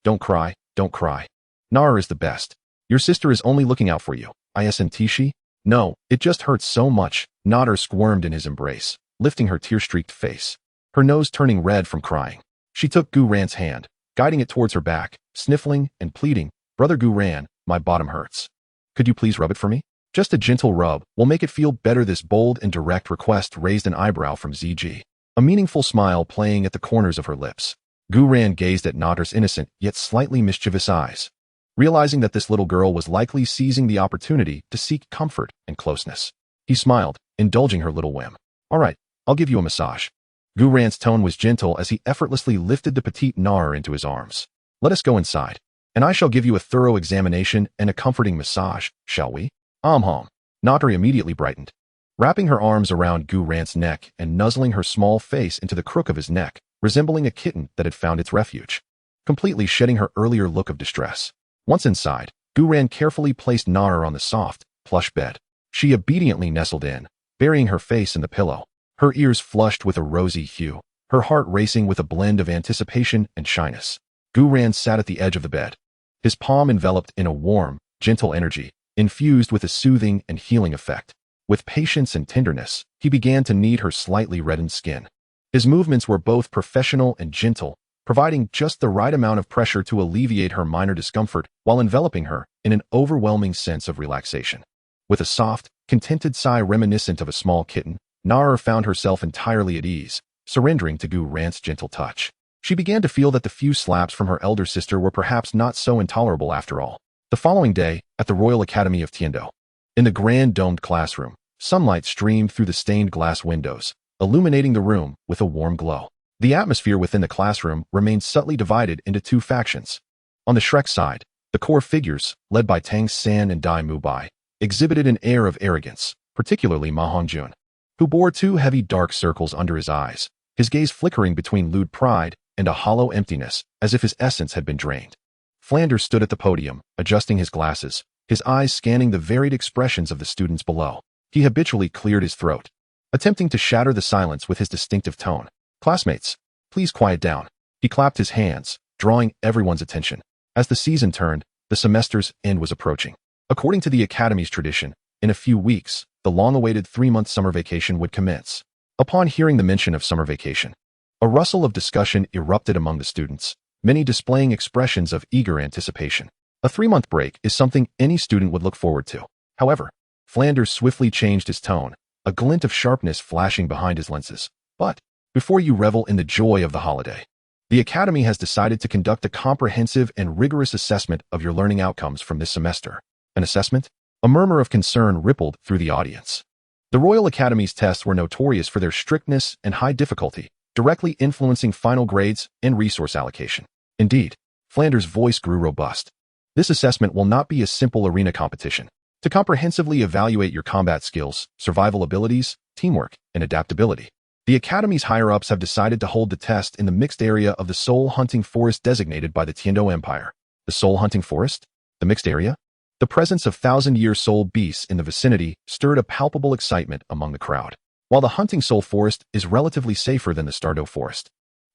A: don't cry, don't cry. Nar is the best. Your sister is only looking out for you. Isn't she? No, it just hurts so much. Nader squirmed in his embrace, lifting her tear-streaked face, her nose turning red from crying. She took Gu Ran's hand, guiding it towards her back, sniffling and pleading, "Brother Gu Ran, my bottom hurts. Could you please rub it for me? Just a gentle rub will make it feel better." This bold and direct request raised an eyebrow from ZG, a meaningful smile playing at the corners of her lips. Gu Ran gazed at Nader's innocent yet slightly mischievous eyes, realizing that this little girl was likely seizing the opportunity to seek comfort and closeness. He smiled, indulging her little whim. "All right, I'll give you a massage." Gu Ran's tone was gentle as he effortlessly lifted the petite Nader into his arms. "Let us go inside, and I shall give you a thorough examination and a comforting massage, shall we?" Nader immediately brightened, wrapping her arms around Gu Ran's neck and nuzzling her small face into the crook of his neck, resembling a kitten that had found its refuge, completely shedding her earlier look of distress. Once inside, Gu Ran carefully placed Nader on the soft, plush bed. She obediently nestled in, burying her face in the pillow, her ears flushed with a rosy hue, her heart racing with a blend of anticipation and shyness. Gu Ran sat at the edge of the bed, his palm enveloped in a warm, gentle energy, infused with a soothing and healing effect. With patience and tenderness, he began to knead her slightly reddened skin. His movements were both professional and gentle, providing just the right amount of pressure to alleviate her minor discomfort while enveloping her in an overwhelming sense of relaxation. With a soft, contented sigh reminiscent of a small kitten, Nader found herself entirely at ease, surrendering to Gu Ran's gentle touch. She began to feel that the few slaps from her elder sister were perhaps not so intolerable after all. The following day, at the Royal Academy of Tiando, in the grand domed classroom, sunlight streamed through the stained glass windows, illuminating the room with a warm glow. The atmosphere within the classroom remained subtly divided into two factions. On the Shrek side, the core figures, led by Tang San and Dai Mubai, exhibited an air of arrogance, particularly Ma Hongjun, who bore two heavy dark circles under his eyes, his gaze flickering between lewd pride and a hollow emptiness, as if his essence had been drained. Flanders stood at the podium, adjusting his glasses, his eyes scanning the varied expressions of the students below. He habitually cleared his throat, attempting to shatter the silence with his distinctive tone. "Classmates, please quiet down." He clapped his hands, drawing everyone's attention. As the season turned, the semester's end was approaching. According to the Academy's tradition, in a few weeks, the long-awaited 3-month summer vacation would commence. Upon hearing the mention of summer vacation, a rustle of discussion erupted among the students, many displaying expressions of eager anticipation. A 3-month break is something any student would look forward to. However, Flanders swiftly changed his tone, a glint of sharpness flashing behind his lenses. "But before you revel in the joy of the holiday, the Academy has decided to conduct a comprehensive and rigorous assessment of your learning outcomes from this semester." "An assessment?" A murmur of concern rippled through the audience. The Royal Academy's tests were notorious for their strictness and high difficulty, directly influencing final grades and resource allocation. Indeed, Flanders' voice grew robust. "This assessment will not be a simple arena competition. To comprehensively evaluate your combat skills, survival abilities, teamwork, and adaptability, the Academy's higher-ups have decided to hold the test in the mixed area of the soul hunting forest designated by the Tiando Empire." The soul hunting forest? The mixed area? The presence of thousand-year soul beasts in the vicinity stirred a palpable excitement among the crowd. While the hunting soul forest is relatively safer than the Stardew forest,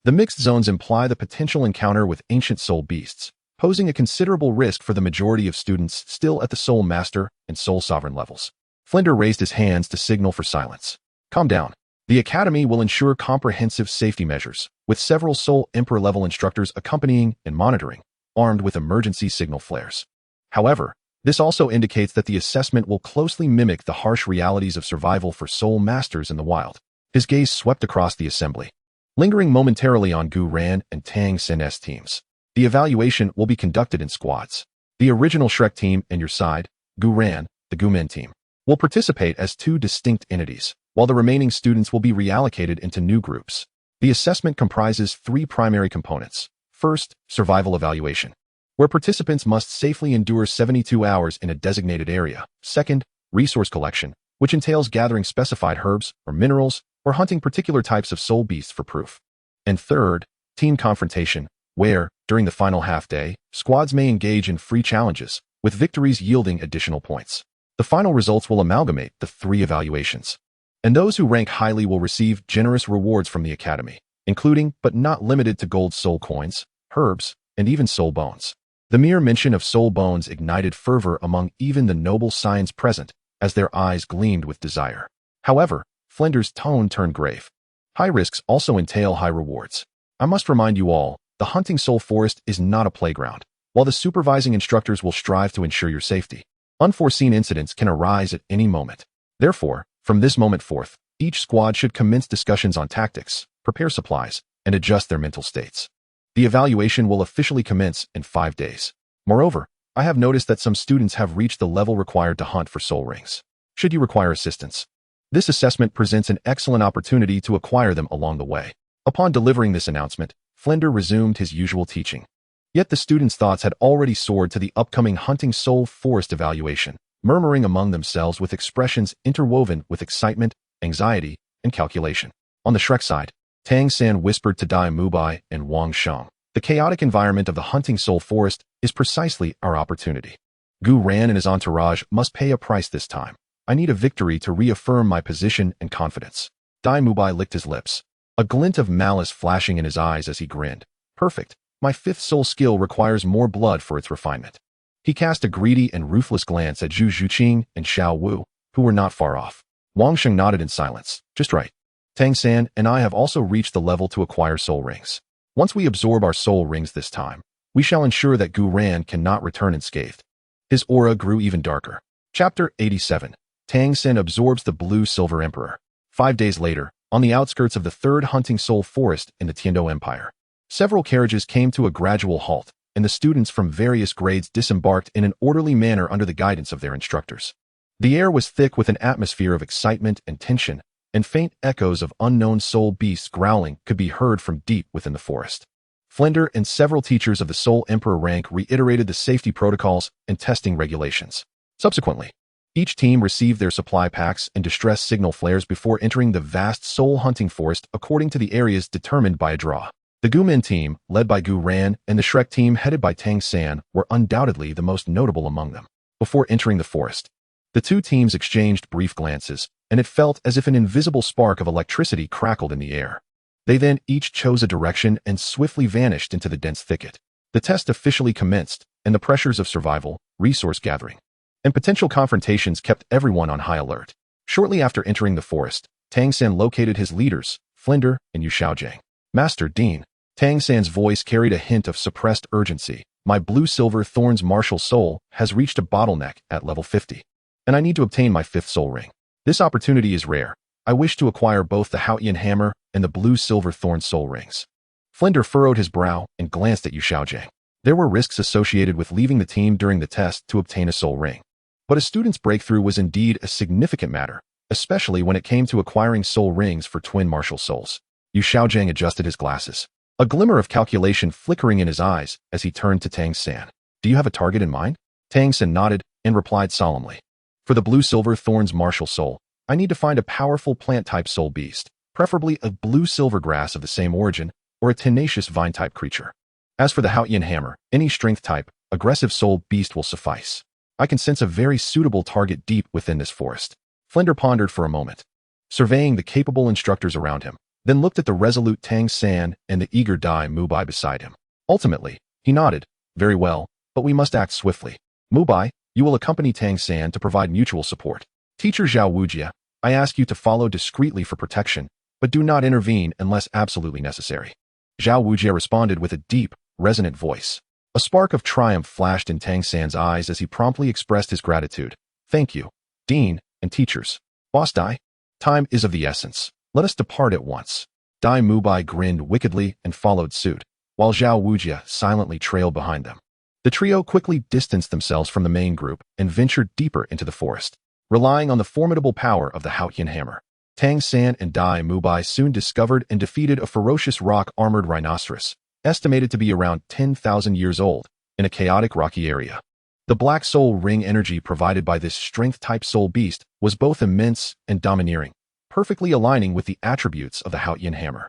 A: the mixed zones imply the potential encounter with ancient soul beasts, posing a considerable risk for the majority of students still at the soul master and soul sovereign levels. Flinder raised his hands to signal for silence. "Calm down. The Academy will ensure comprehensive safety measures, with several soul emperor-level instructors accompanying and monitoring, armed with emergency signal flares. However, this also indicates that the assessment will closely mimic the harsh realities of survival for soul masters in the wild." His gaze swept across the assembly, lingering momentarily on Gu Ran and Tang San's teams. "The evaluation will be conducted in squads. The original Shrek team and your side, Gu Ran, the Gu Men team, will participate as two distinct entities, while the remaining students will be reallocated into new groups. The assessment comprises 3 primary components. First, survival evaluation, where participants must safely endure 72 hours in a designated area. Second, resource collection, which entails gathering specified herbs or minerals or hunting particular types of soul beasts for proof. And third, team confrontation, where, during the final half-day, squads may engage in free challenges, with victories yielding additional points. The final results will amalgamate the 3 evaluations, and those who rank highly will receive generous rewards from the Academy, including but not limited to gold soul coins, herbs, and even soul bones. The mere mention of soul bones ignited fervor among even the noble scions present, as their eyes gleamed with desire. However, Flinder's tone turned grave. High risks also entail high rewards. I must remind you all, the Hunting Soul Forest is not a playground. While the supervising instructors will strive to ensure your safety, unforeseen incidents can arise at any moment. Therefore, from this moment forth, each squad should commence discussions on tactics, prepare supplies, and adjust their mental states. The evaluation will officially commence in 5 days. Moreover, I have noticed that some students have reached the level required to hunt for soul rings. Should you require assistance, this assessment presents an excellent opportunity to acquire them along the way. Upon delivering this announcement, Flinder resumed his usual teaching. Yet the students' thoughts had already soared to the upcoming Hunting Soul Forest evaluation, murmuring among themselves with expressions interwoven with excitement, anxiety, and calculation. On the Shrek side, Tang San whispered to Dai Mubai and Wang Sheng, "The chaotic environment of the Hunting Soul Forest is precisely our opportunity. Gu Yuena and his entourage must pay a price this time. I need a victory to reaffirm my position and confidence." Dai Mubai licked his lips, a glint of malice flashing in his eyes as he grinned. "Perfect. My fifth soul skill requires more blood for its refinement." He cast a greedy and ruthless glance at Zhu Zhuqing and Xiao Wu, who were not far off. Wang Sheng nodded in silence. "Just right. Tang San and I have also reached the level to acquire soul rings. Once we absorb our soul rings this time, we shall ensure that Gu Yuena cannot return unscathed." His aura grew even darker. Chapter 87. Tang San absorbs the Blue Silver Emperor. 5 days later, on the outskirts of the third Hunting Soul Forest in the Tiando Empire, several carriages came to a gradual halt, and the students from various grades disembarked in an orderly manner under the guidance of their instructors. The air was thick with an atmosphere of excitement and tension, and faint echoes of unknown soul beasts growling could be heard from deep within the forest. Flinder and several teachers of the Soul Emperor rank reiterated the safety protocols and testing regulations. Subsequently, each team received their supply packs and distress signal flares before entering the vast soul hunting forest according to the areas determined by a draw. The Gumin team, led by Gu Yuena, and the Shrek team headed by Tang San, were undoubtedly the most notable among them. Before entering the forest, the two teams exchanged brief glances, and it felt as if an invisible spark of electricity crackled in the air. They then each chose a direction and swiftly vanished into the dense thicket. The test officially commenced, and the pressures of survival, resource gathering, and potential confrontations kept everyone on high alert. Shortly after entering the forest, Tang San located his leaders, Flinder and Yu Xiaojiang. "Master Dean." Tang San's voice carried a hint of suppressed urgency. "My blue-silver thorns martial soul has reached a bottleneck at level 50, and I need to obtain my 5th soul ring. This opportunity is rare. I wish to acquire both the Haotian hammer and the blue-silver thorn soul rings." Flinder furrowed his brow and glanced at Yu Xiaojiang. There were risks associated with leaving the team during the test to obtain a soul ring. But a student's breakthrough was indeed a significant matter, especially when it came to acquiring soul rings for twin martial souls. Yu Xiaojiang adjusted his glasses, a glimmer of calculation flickering in his eyes as he turned to Tang San. "Do you have a target in mind?" Tang San nodded and replied solemnly. "For the blue-silver thorns martial soul, I need to find a powerful plant-type soul beast, preferably a blue-silver grass of the same origin or a tenacious vine-type creature. As for the Haotian hammer, any strength-type, aggressive soul beast will suffice. I can sense a very suitable target deep within this forest." Flinder pondered for a moment, surveying the capable instructors around him, then looked at the resolute Tang San and the eager Dai Mubai beside him. Ultimately, he nodded. "Very well, but we must act swiftly. Mubai, you will accompany Tang San to provide mutual support. Teacher Zhao Wujia, I ask you to follow discreetly for protection, but do not intervene unless absolutely necessary." Zhao Wujia responded with a deep, resonant voice. A spark of triumph flashed in Tang San's eyes as he promptly expressed his gratitude. "Thank you, Dean and teachers. Boss Dai, time is of the essence. Let us depart at once." Dai Mubai grinned wickedly and followed suit, while Zhao Wujia silently trailed behind them. The trio quickly distanced themselves from the main group and ventured deeper into the forest, relying on the formidable power of the Haotian hammer. Tang San and Dai Mubai soon discovered and defeated a ferocious rock-armored rhinoceros, estimated to be around 10,000 years old, in a chaotic rocky area. The black soul ring energy provided by this strength-type soul beast was both immense and domineering, perfectly aligning with the attributes of the Haotian hammer.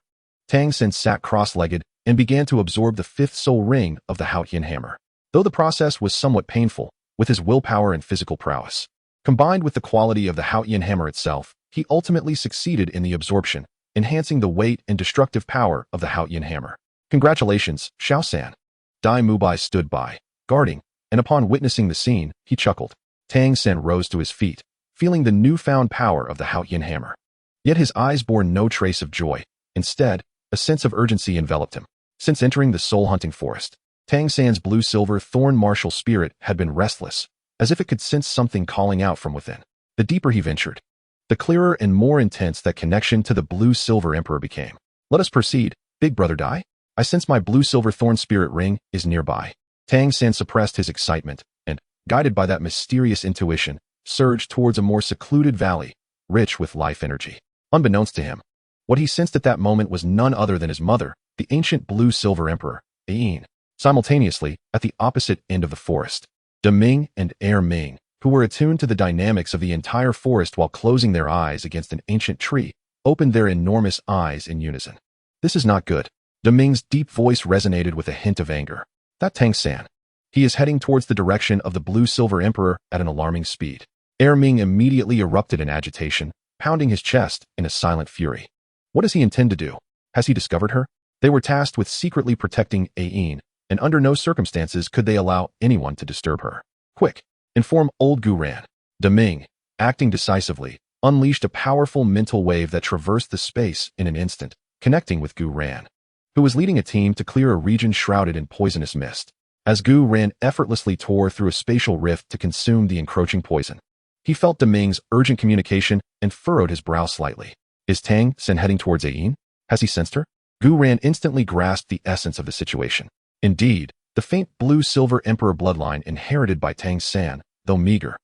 A: Tang San sat cross-legged and began to absorb the 5th soul ring of the Haotian hammer. Though the process was somewhat painful, with his willpower and physical prowess, combined with the quality of the Haotian hammer itself, he ultimately succeeded in the absorption, enhancing the weight and destructive power of the Haotian hammer. "Congratulations, Xiao San." Dai Mubai stood by, guarding, and upon witnessing the scene, he chuckled. Tang San rose to his feet, feeling the newfound power of the Haotian hammer. Yet his eyes bore no trace of joy. Instead, a sense of urgency enveloped him. Since entering the soul-hunting forest, Tang San's blue-silver thorn martial spirit had been restless, as if it could sense something calling out from within. The deeper he ventured, the clearer and more intense that connection to the blue-silver emperor became. Let us proceed, big brother Dai. I sense my blue-silver thorn spirit ring is nearby. Tang San suppressed his excitement and, guided by that mysterious intuition, surged towards a more secluded valley, rich with life energy. Unbeknownst to him, what he sensed at that moment was none other than his mother, the ancient blue-silver emperor, Ayin. Simultaneously, at the opposite end of the forest, Deming and Er Ming, who were attuned to the dynamics of the entire forest while closing their eyes against an ancient tree, opened their enormous eyes in unison. This is not good. Deming's deep voice resonated with a hint of anger. That Tang San. He is heading towards the direction of the blue-silver emperor at an alarming speed. Er Ming immediately erupted in agitation, pounding his chest in a silent fury. What does he intend to do? Has he discovered her? They were tasked with secretly protecting Ayin, and under no circumstances could they allow anyone to disturb her. Quick, inform old Gu Ran. Deming, acting decisively, unleashed a powerful mental wave that traversed the space in an instant, connecting with Gu Ran, who was leading a team to clear a region shrouded in poisonous mist. As Gu Ran effortlessly tore through a spatial rift to consume the encroaching poison, he felt Deming's urgent communication and furrowed his brow slightly. Is Tang San heading towards Ayin? Has he sensed her? Gu Ran instantly grasped the essence of the situation. Indeed, the faint blue-silver emperor bloodline inherited by Tang San, though meager,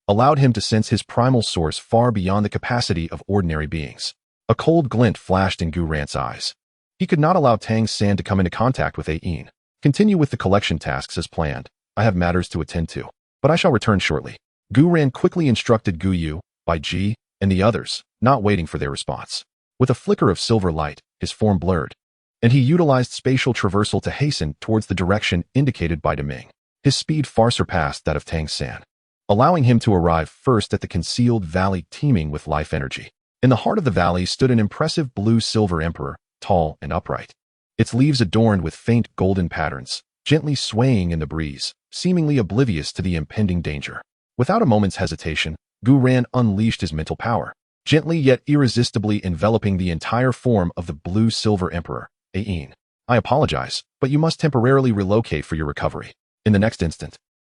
A: allowed him to sense his primal source far beyond the capacity of ordinary beings. A cold glint flashed in Gu Ran's eyes. He could not allow Tang San to come into contact with Ayin. Continue with the collection tasks as planned. I have matters to attend to, but I shall return shortly. Gu Ran quickly instructed Gu Yu, Bai Ji, and the others, not waiting for their response. With a flicker of silver light, his form blurred, and he utilized spatial traversal to hasten towards the direction indicated by Deming. His speed far surpassed that of Tang San, allowing him to arrive first at the concealed valley teeming with life energy. In the heart of the valley stood an impressive blue-silver emperor, tall and upright, its leaves adorned with faint golden patterns, gently swaying in the breeze, seemingly oblivious to the impending danger. Without a moment's hesitation, Gu Ran unleashed his mental power, gently yet irresistibly enveloping the entire form of the blue-silver emperor, Ayin. I apologize, but you must temporarily relocate for your recovery. In the next instant,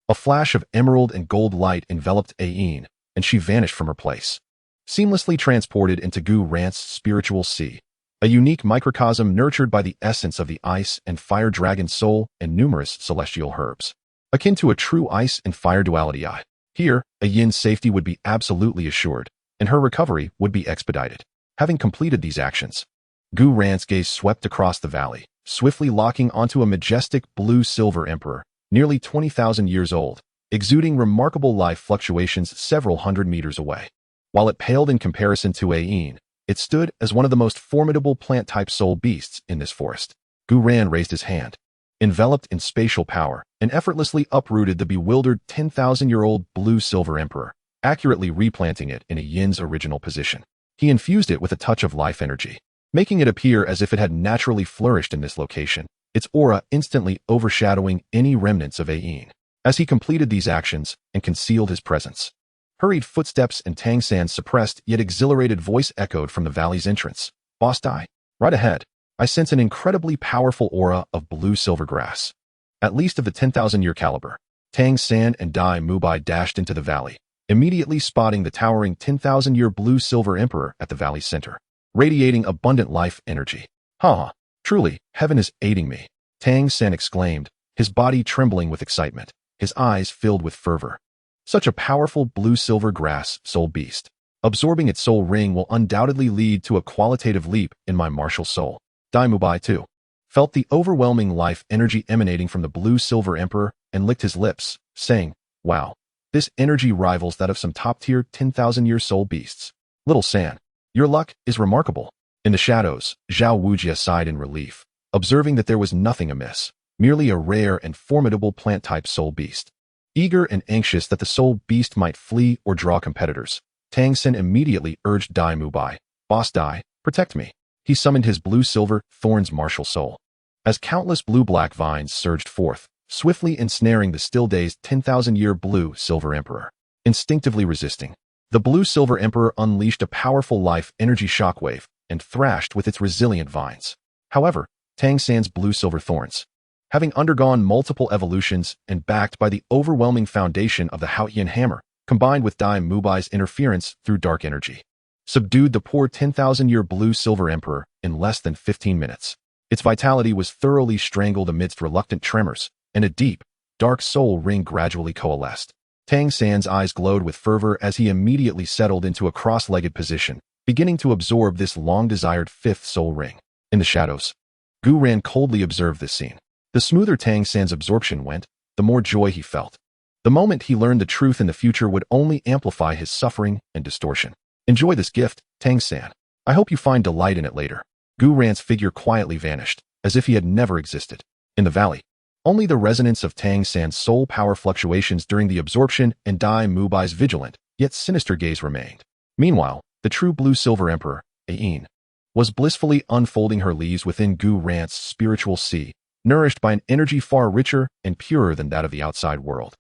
A: a flash of emerald and gold light enveloped Ayin, and she vanished from her place, seamlessly transported into Gu Ran's spiritual sea, a unique microcosm nurtured by the essence of the ice and fire dragon soul and numerous celestial herbs. Akin to a true ice and fire duality. Here, Ayin's safety would be absolutely assured, and her recovery would be expedited. Having completed these actions, Gu Ran's gaze swept across the valley, swiftly locking onto a majestic blue-silver emperor, nearly 20,000 years old, exuding remarkable life fluctuations several hundred meters away. While it paled in comparison to Ayin, it stood as one of the most formidable plant-type soul beasts in this forest. Gu Ran raised his hand, enveloped in spatial power, and effortlessly uprooted the bewildered 10,000-year-old blue-silver emperor, accurately replanting it in Ayin's original position. He infused it with a touch of life energy, making it appear as if it had naturally flourished in this location, its aura instantly overshadowing any remnants of Ayin. As he completed these actions and concealed his presence, hurried footsteps and Tang San's suppressed yet exhilarated voice echoed from the valley's entrance. Boss Dai, right ahead. I sense an incredibly powerful aura of blue-silver grass, at least of the 10,000-year caliber. Tang San and Dai Mubai dashed into the valley, immediately spotting the towering 10,000-year blue-silver emperor at the valley's center, radiating abundant life energy. Truly, heaven is aiding me, Tang San exclaimed, his body trembling with excitement, his eyes filled with fervor. Such a powerful blue-silver grass soul beast. Absorbing its soul ring will undoubtedly lead to a qualitative leap in my martial soul. Dai Mubai, too, felt the overwhelming life energy emanating from the blue-silver emperor and licked his lips, saying, wow, this energy rivals that of some top-tier 10,000-year soul beasts. Little San, your luck is remarkable. In the shadows, Zhao Wujia sighed in relief, observing that there was nothing amiss, merely a rare and formidable plant-type soul beast. Eager and anxious that the soul beast might flee or draw competitors, Tang San immediately urged Dai Mubai, Boss Dai, protect me. He summoned his blue-silver thorns martial soul. As countless blue-black vines surged forth, swiftly ensnaring the still-dazed 10,000-year blue-silver emperor. Instinctively resisting, The blue-silver emperor unleashed a powerful life energy shockwave and thrashed with its resilient vines. However, Tang San's blue-silver thorns, having undergone multiple evolutions and backed by the overwhelming foundation of the Haotian hammer, combined with Dai Mubai's interference through dark energy, subdued the poor 10,000-year blue-silver emperor in less than 15 minutes. Its vitality was thoroughly strangled amidst reluctant tremors, and a deep, dark soul ring gradually coalesced. Tang San's eyes glowed with fervor as he immediately settled into a cross-legged position, beginning to absorb this long-desired fifth soul ring. In the shadows, Gu Yuena coldly observed this scene. The smoother Tang San's absorption went, the more joy he felt. The moment he learned the truth in the future would only amplify his suffering and distortion. Enjoy this gift, Tang San. I hope you find delight in it later. Gu Yuena's figure quietly vanished, as if he had never existed. In the valley, only the resonance of Tang San's soul power fluctuations during the absorption and Dai Mubai's vigilant, yet sinister gaze remained. Meanwhile, the true blue-silver emperor, Ain, was blissfully unfolding her leaves within Gu Yuena's spiritual sea, nourished by an energy far richer and purer than that of the outside world.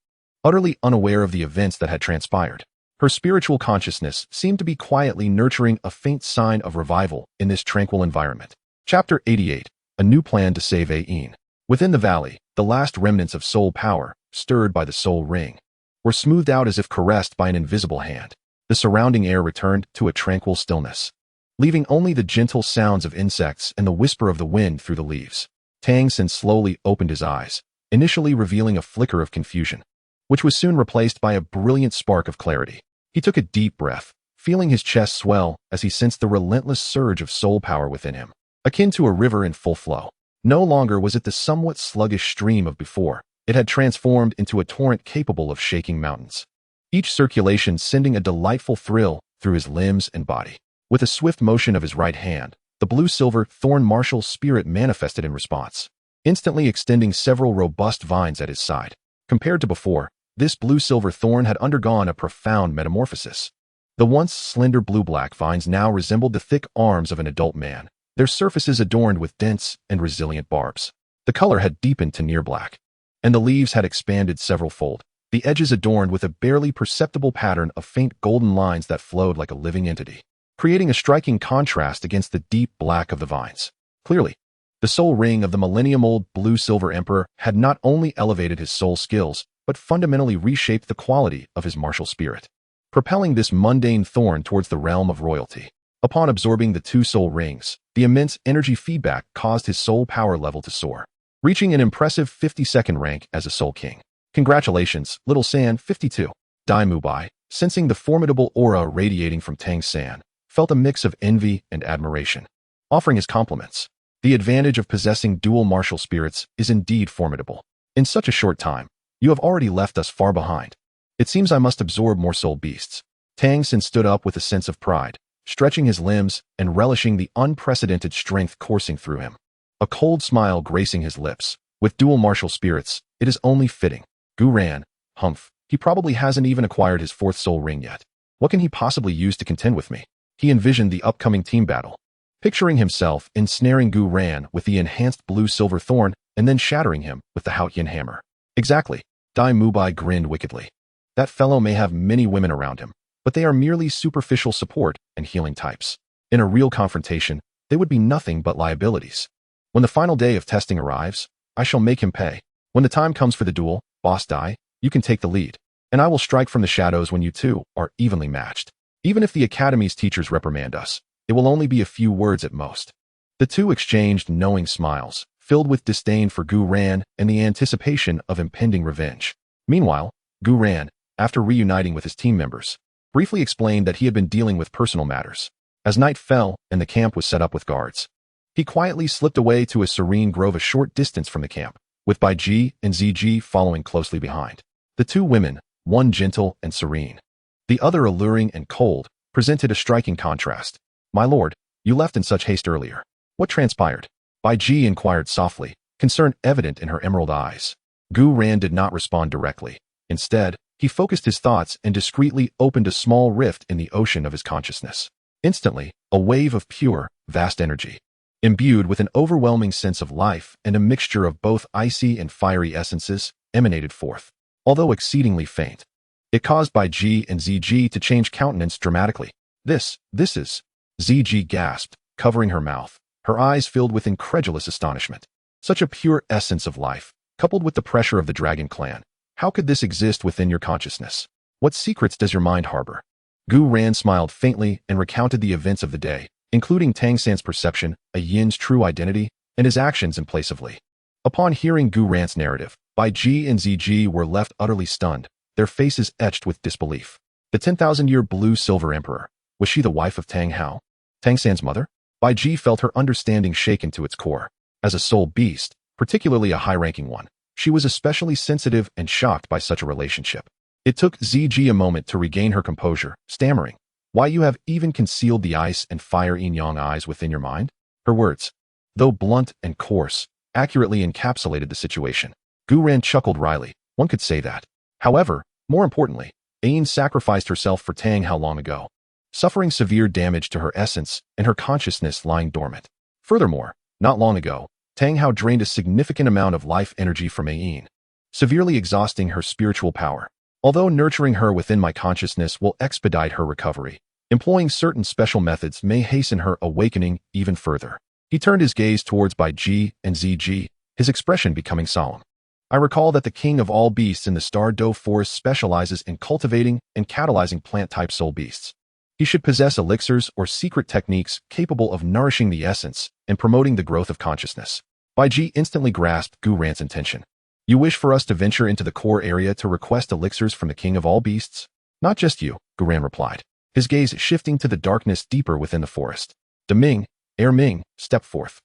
A: Utterly unaware of the events that had transpired, her spiritual consciousness seemed to be quietly nurturing a faint sign of revival in this tranquil environment. Chapter 88. A new plan to save Ain. Within the valley, the last remnants of soul power, stirred by the soul ring, were smoothed out as if caressed by an invisible hand. The surrounding air returned to a tranquil stillness, leaving only the gentle sounds of insects and the whisper of the wind through the leaves. Tang San slowly opened his eyes, initially revealing a flicker of confusion, which was soon replaced by a brilliant spark of clarity. He took a deep breath, feeling his chest swell as he sensed the relentless surge of soul power within him, akin to a river in full flow. No longer was it the somewhat sluggish stream of before. It had transformed into a torrent capable of shaking mountains, each circulation sending a delightful thrill through his limbs and body. With a swift motion of his right hand, the blue-silver thorn martial spirit manifested in response, instantly extending several robust vines at his side. Compared to before, this blue-silver thorn had undergone a profound metamorphosis. The once slender blue-black vines now resembled the thick arms of an adult man, their surfaces adorned with dense and resilient barbs. The color had deepened to near black, and the leaves had expanded several-fold, the edges adorned with a barely perceptible pattern of faint golden lines that flowed like a living entity, creating a striking contrast against the deep black of the vines. Clearly, the soul ring of the millennium-old blue-silver emperor had not only elevated his soul skills, but fundamentally reshaped the quality of his martial spirit, propelling this mundane thorn towards the realm of royalty. Upon absorbing the two soul rings, the immense energy feedback caused his soul power level to soar, reaching an impressive 52nd rank as a Soul King. Congratulations, Little San 52. Dai Mubai, sensing the formidable aura radiating from Tang San, felt a mix of envy and admiration, offering his compliments. The advantage of possessing dual martial spirits is indeed formidable. In such a short time, you have already left us far behind. It seems I must absorb more soul beasts. Tang San stood up with a sense of pride, stretching his limbs and relishing the unprecedented strength coursing through him. A cold smile gracing his lips. With dual martial spirits, it is only fitting. Gu Yuena, humph, he probably hasn't even acquired his fourth soul ring yet. What can he possibly use to contend with me? He envisioned the upcoming team battle, picturing himself ensnaring Gu Yuena with the enhanced blue-silver thorn and then shattering him with the Haotian hammer. Exactly. Dai Mubai grinned wickedly. That fellow may have many women around him, but they are merely superficial support and healing types. In a real confrontation, they would be nothing but liabilities. When the final day of testing arrives, I shall make him pay. When the time comes for the duel, Boss Dai, you can take the lead, and I will strike from the shadows when you two are evenly matched. Even if the Academy's teachers reprimand us, it will only be a few words at most. The two exchanged knowing smiles, filled with disdain for Gu Yuena and the anticipation of impending revenge. Meanwhile, Gu Yuena, after reuniting with his team members, briefly explained that he had been dealing with personal matters. As night fell and the camp was set up with guards, he quietly slipped away to a serene grove a short distance from the camp, with Bai Ji and Ziji following closely behind. The two women, one gentle and serene, the other alluring and cold, presented a striking contrast. My lord, you left in such haste earlier. What transpired? Bai Ji inquired softly, concern evident in her emerald eyes. Gu Yuena did not respond directly. Instead, he focused his thoughts and discreetly opened a small rift in the ocean of his consciousness. Instantly, a wave of pure, vast energy, imbued with an overwhelming sense of life and a mixture of both icy and fiery essences, emanated forth. Although exceedingly faint, It caused Bai Ji and ZG to change countenance dramatically. This is... ZG gasped, covering her mouth, her eyes filled with incredulous astonishment. Such a pure essence of life, coupled with the pressure of the Dragon Clan. How could this exist within your consciousness? What secrets does your mind harbor? Gu Yuena smiled faintly and recounted the events of the day, including Tang San's perception, a Yin's true identity, and his actions in place of Li. Upon hearing Gu Yuena's narrative, Bai Ji and ZG were left utterly stunned, their faces etched with disbelief. The 10,000-year blue-silver emperor, was she the wife of Tang Hao? Tang San's mother? Bai Ji felt her understanding shaken to its core. As a soul beast, particularly a high-ranking one, she was especially sensitive and shocked by such a relationship. It took ZG a moment to regain her composure, stammering, "Why you have even concealed the ice and fire yin-yang eyes within your mind?" Her words, though blunt and coarse, accurately encapsulated the situation. Gu Yuena chuckled wryly. One could say that. However, more importantly, Ain sacrificed herself for Tang Hao long ago, suffering severe damage to her essence and her consciousness lying dormant. Furthermore, not long ago, Tang Hao drained a significant amount of life energy from Ain, severely exhausting her spiritual power. Although nurturing her within my consciousness will expedite her recovery, employing certain special methods may hasten her awakening even further. He turned his gaze towards Bai Ji and ZG, his expression becoming solemn. I recall that the king of all beasts in the Star Doe Forest specializes in cultivating and catalyzing plant-type soul beasts. He should possess elixirs or secret techniques capable of nourishing the essence and promoting the growth of consciousness. Bai Ji instantly grasped Gu Yuena's intention. You wish for us to venture into the core area to request elixirs from the king of all beasts? Not just you, Gu Yuena replied, his gaze shifting to the darkness deeper within the forest. Deming, Ming, step forth.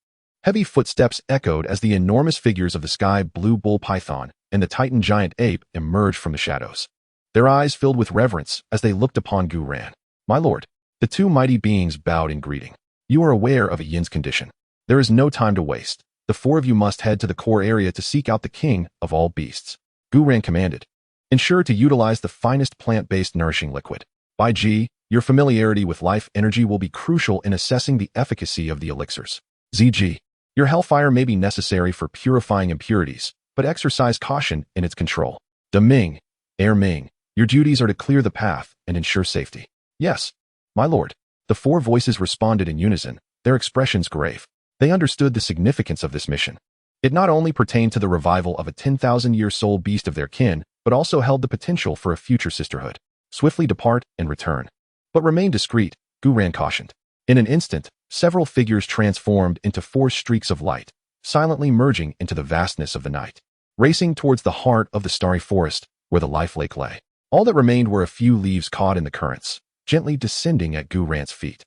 A: Heavy footsteps echoed as the enormous figures of the sky blue bull python and the titan giant ape emerged from the shadows. Their eyes filled with reverence as they looked upon Gu Yuena. My lord, the two mighty beings bowed in greeting. You are aware of a Yin's condition. There is no time to waste. The four of you must head to the core area to seek out the king of all beasts. Gu Yuena commanded. Ensure to utilize the finest plant-based nourishing liquid. Bai Ji, your familiarity with life energy will be crucial in assessing the efficacy of the elixirs. ZG, your hellfire may be necessary for purifying impurities, but exercise caution in its control. Deming, Ming, your duties are to clear the path and ensure safety. Yes, my lord. The four voices responded in unison, their expressions grave. They understood the significance of this mission. It not only pertained to the revival of a 10,000-year soul beast of their kin, but also held the potential for a future sisterhood. Swiftly depart and return. But remain discreet, Gu Yuena cautioned. In an instant, several figures transformed into 4 streaks of light, silently merging into the vastness of the night, racing towards the heart of the starry forest where the life lake lay. All that remained were a few leaves caught in the currents, gently descending at Gu Yuena's feet.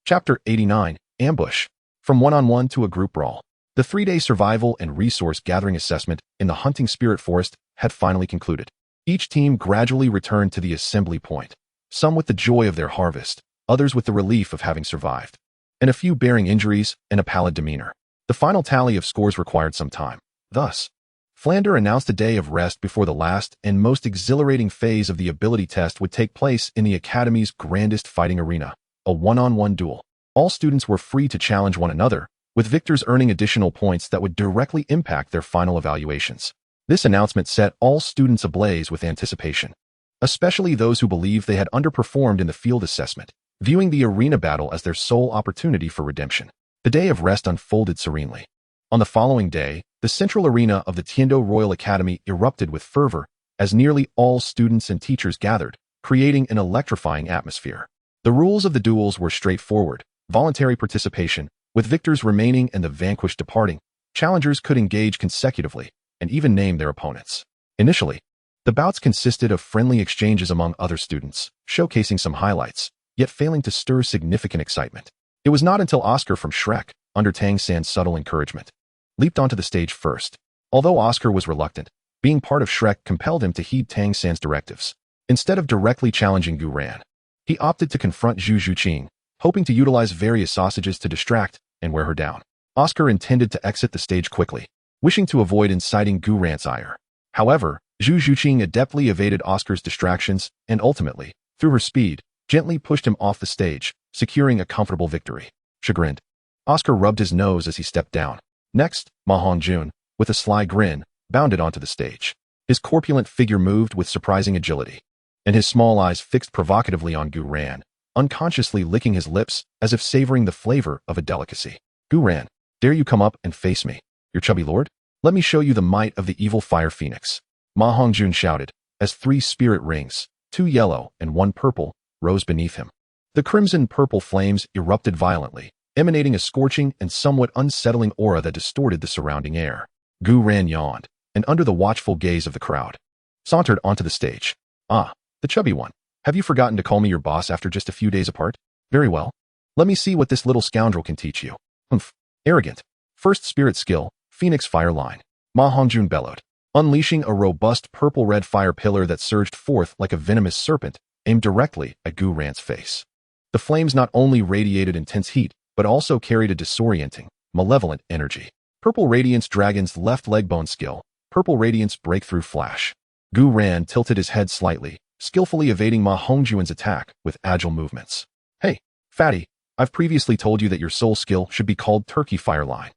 A: Chapter 89, Ambush. From one-on-one to a group brawl, the 3-day survival and resource gathering assessment in the Hunting Spirit Forest had finally concluded. Each team gradually returned to the assembly point, some with the joy of their harvest, others with the relief of having survived, and a few bearing injuries and a pallid demeanor. The final tally of scores required some time. Thus, Flander announced a day of rest before the last and most exhilarating phase of the ability test would take place in the Academy's grandest fighting arena, a one-on-one duel. All students were free to challenge one another, with victors earning additional points that would directly impact their final evaluations. This announcement set all students ablaze with anticipation, especially those who believed they had underperformed in the field assessment, viewing the arena battle as their sole opportunity for redemption. The day of rest unfolded serenely. On the following day, the central arena of the Tiando Royal Academy erupted with fervor as nearly all students and teachers gathered, creating an electrifying atmosphere. The rules of the duels were straightforward. Voluntary participation, with victors remaining and the vanquished departing. Challengers could engage consecutively and even name their opponents. Initially, the bouts consisted of friendly exchanges among other students, showcasing some highlights, yet failing to stir significant excitement. It was not until Oscar from Shrek, under Tang San's subtle encouragement, leaped onto the stage first. Although Oscar was reluctant, being part of Shrek compelled him to heed Tang San's directives. Instead of directly challenging Gu Yuena, he opted to confront Zhu Zhuqing, hoping to utilize various sausages to distract and wear her down. Oscar intended to exit the stage quickly, wishing to avoid inciting Gu Yuena's ire. However, Zhu Zhuqing adeptly evaded Oscar's distractions and ultimately, through her speed, gently pushed him off the stage, securing a comfortable victory. Chagrined, Oscar rubbed his nose as he stepped down. Next, Ma Hongjun, with a sly grin, bounded onto the stage. His corpulent figure moved with surprising agility, and his small eyes fixed provocatively on Gu Ran, unconsciously licking his lips as if savoring the flavor of a delicacy. Gu Ran, dare you come up and face me, your chubby lord? Let me show you the might of the evil fire phoenix. Ma Hongjun shouted, as 3 spirit rings, 2 yellow and 1 purple, rose beneath him. The crimson-purple flames erupted violently, emanating a scorching and somewhat unsettling aura that distorted the surrounding air. Gu Ran yawned, and under the watchful gaze of the crowd, sauntered onto the stage. Ah, the chubby one. Have you forgotten to call me your boss after just a few days apart? Very well. Let me see what this little scoundrel can teach you. Humph. Arrogant. First spirit skill, Phoenix Fire Line. Ma Hongjun bellowed, unleashing a robust purple-red fire pillar that surged forth like a venomous serpent, aimed directly at Gu Ran's face. The flames not only radiated intense heat, but also carried a disorienting, malevolent energy. Purple Radiance Dragon's left leg bone skill, Purple Radiance Breakthrough Flash. Gu Ran tilted his head slightly, skillfully evading Ma Hongjun's attack with agile movements. Hey, fatty, I've previously told you that your soul skill should be called Turkey Fire Line.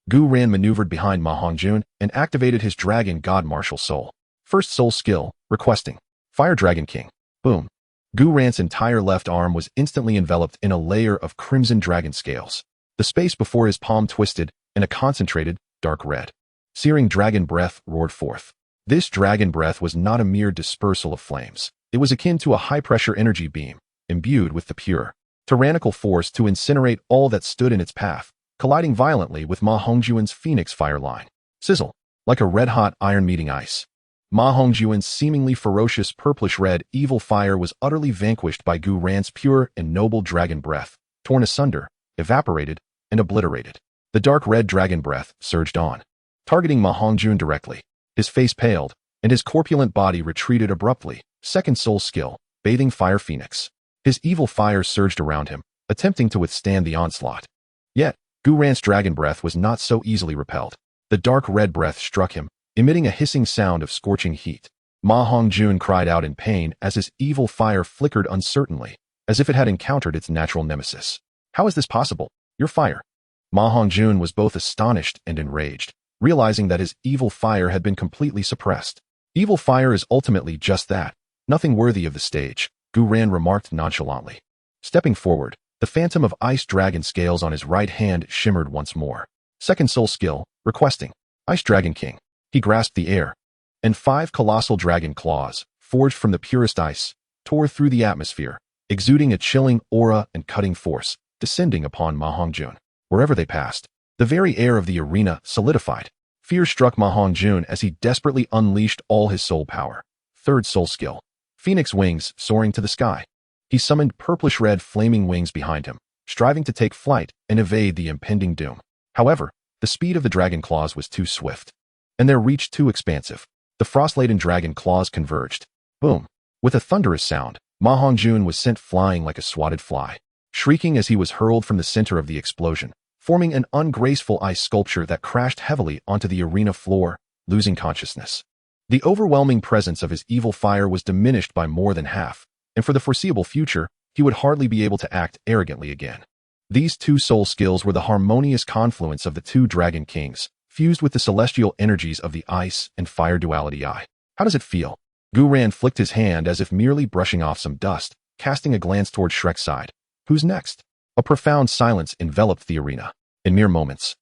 A: Gu Ran maneuvered behind Ma Hongjun and activated his Dragon God Martial Soul. First soul skill, requesting. Fire Dragon King. Boom. Gu Ran's entire left arm was instantly enveloped in a layer of crimson dragon scales. The space before his palm twisted, and a concentrated, dark red, searing dragon breath roared forth. This dragon breath was not a mere dispersal of flames. It was akin to a high-pressure energy beam, imbued with the pure, tyrannical force to incinerate all that stood in its path, colliding violently with Ma Hongjun's Phoenix Fire Line. Sizzle, like a red-hot iron meeting ice. Ma Hongjun's seemingly ferocious purplish-red evil fire was utterly vanquished by Gu Ran's pure and noble dragon breath, torn asunder, evaporated, and obliterated. The dark red dragon breath surged on, targeting Ma Hongjun directly. His face paled, and his corpulent body retreated abruptly. Second soul skill, Bathing Fire Phoenix. His evil fire surged around him, attempting to withstand the onslaught. Yet, Gu Ran's dragon breath was not so easily repelled. The dark red breath struck him, emitting a hissing sound of scorching heat. Ma Hongjun cried out in pain as his evil fire flickered uncertainly, as if it had encountered its natural nemesis. How is this possible? Your fire. Ma Hongjun was both astonished and enraged, realizing that his evil fire had been completely suppressed. Evil fire is ultimately just that, nothing worthy of the stage, Gu Ran remarked nonchalantly. Stepping forward, the phantom of ice dragon scales on his right hand shimmered once more. Second soul skill, requesting. Ice Dragon King. He grasped the air, and 5 colossal dragon claws, forged from the purest ice, tore through the atmosphere, exuding a chilling aura and cutting force, descending upon Ma Hongjun. Wherever they passed, the very air of the arena solidified. Fear struck Ma Hongjun as he desperately unleashed all his soul power. Third soul skill, Phoenix Wings soaring to the sky. He summoned purplish-red flaming wings behind him, striving to take flight and evade the impending doom. However, the speed of the dragon claws was too swift, and their reach too expansive. The frost-laden dragon claws converged. Boom! With a thunderous sound, Ma Hongjun was sent flying like a swatted fly, shrieking as he was hurled from the center of the explosion, forming an ungraceful ice sculpture that crashed heavily onto the arena floor, losing consciousness. The overwhelming presence of his evil fire was diminished by more than half, and for the foreseeable future, he would hardly be able to act arrogantly again. These 2 soul skills were the harmonious confluence of the 2 dragon kings, fused with the celestial energies of the ice and fire duality eye. How does it feel? Gu Ran flicked his hand as if merely brushing off some dust, casting a glance toward Shrek's side. Who's next? A profound silence enveloped the arena. In mere moments,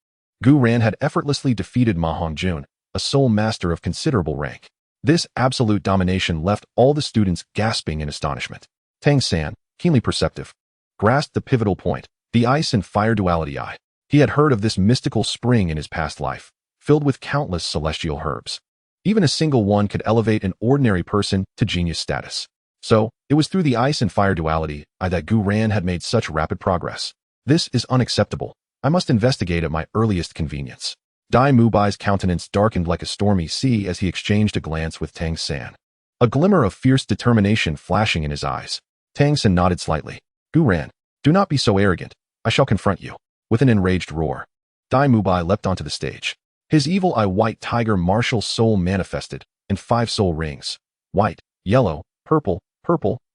A: Gu Ran had effortlessly defeated Ma Hongjun, a soul master of considerable rank. This absolute domination left all the students gasping in astonishment. Tang San, keenly perceptive, grasped the pivotal point, the ice and fire duality eye. He had heard of this mystical spring in his past life, filled with countless celestial herbs. Even a single one could elevate an ordinary person to genius status. So, it was through the ice and fire duality eye that Gu Ran had made such rapid progress. This is unacceptable. I must investigate at my earliest convenience. Dai Mubai's countenance darkened like a stormy sea as he exchanged a glance with Tang San, a glimmer of fierce determination flashing in his eyes. Tang San nodded slightly. Gu Ran, do not be so arrogant. I shall confront you. With an enraged roar, Dai Mubai leapt onto the stage. His evil eye white tiger martial soul manifested, and 5 soul rings, white, yellow, purple,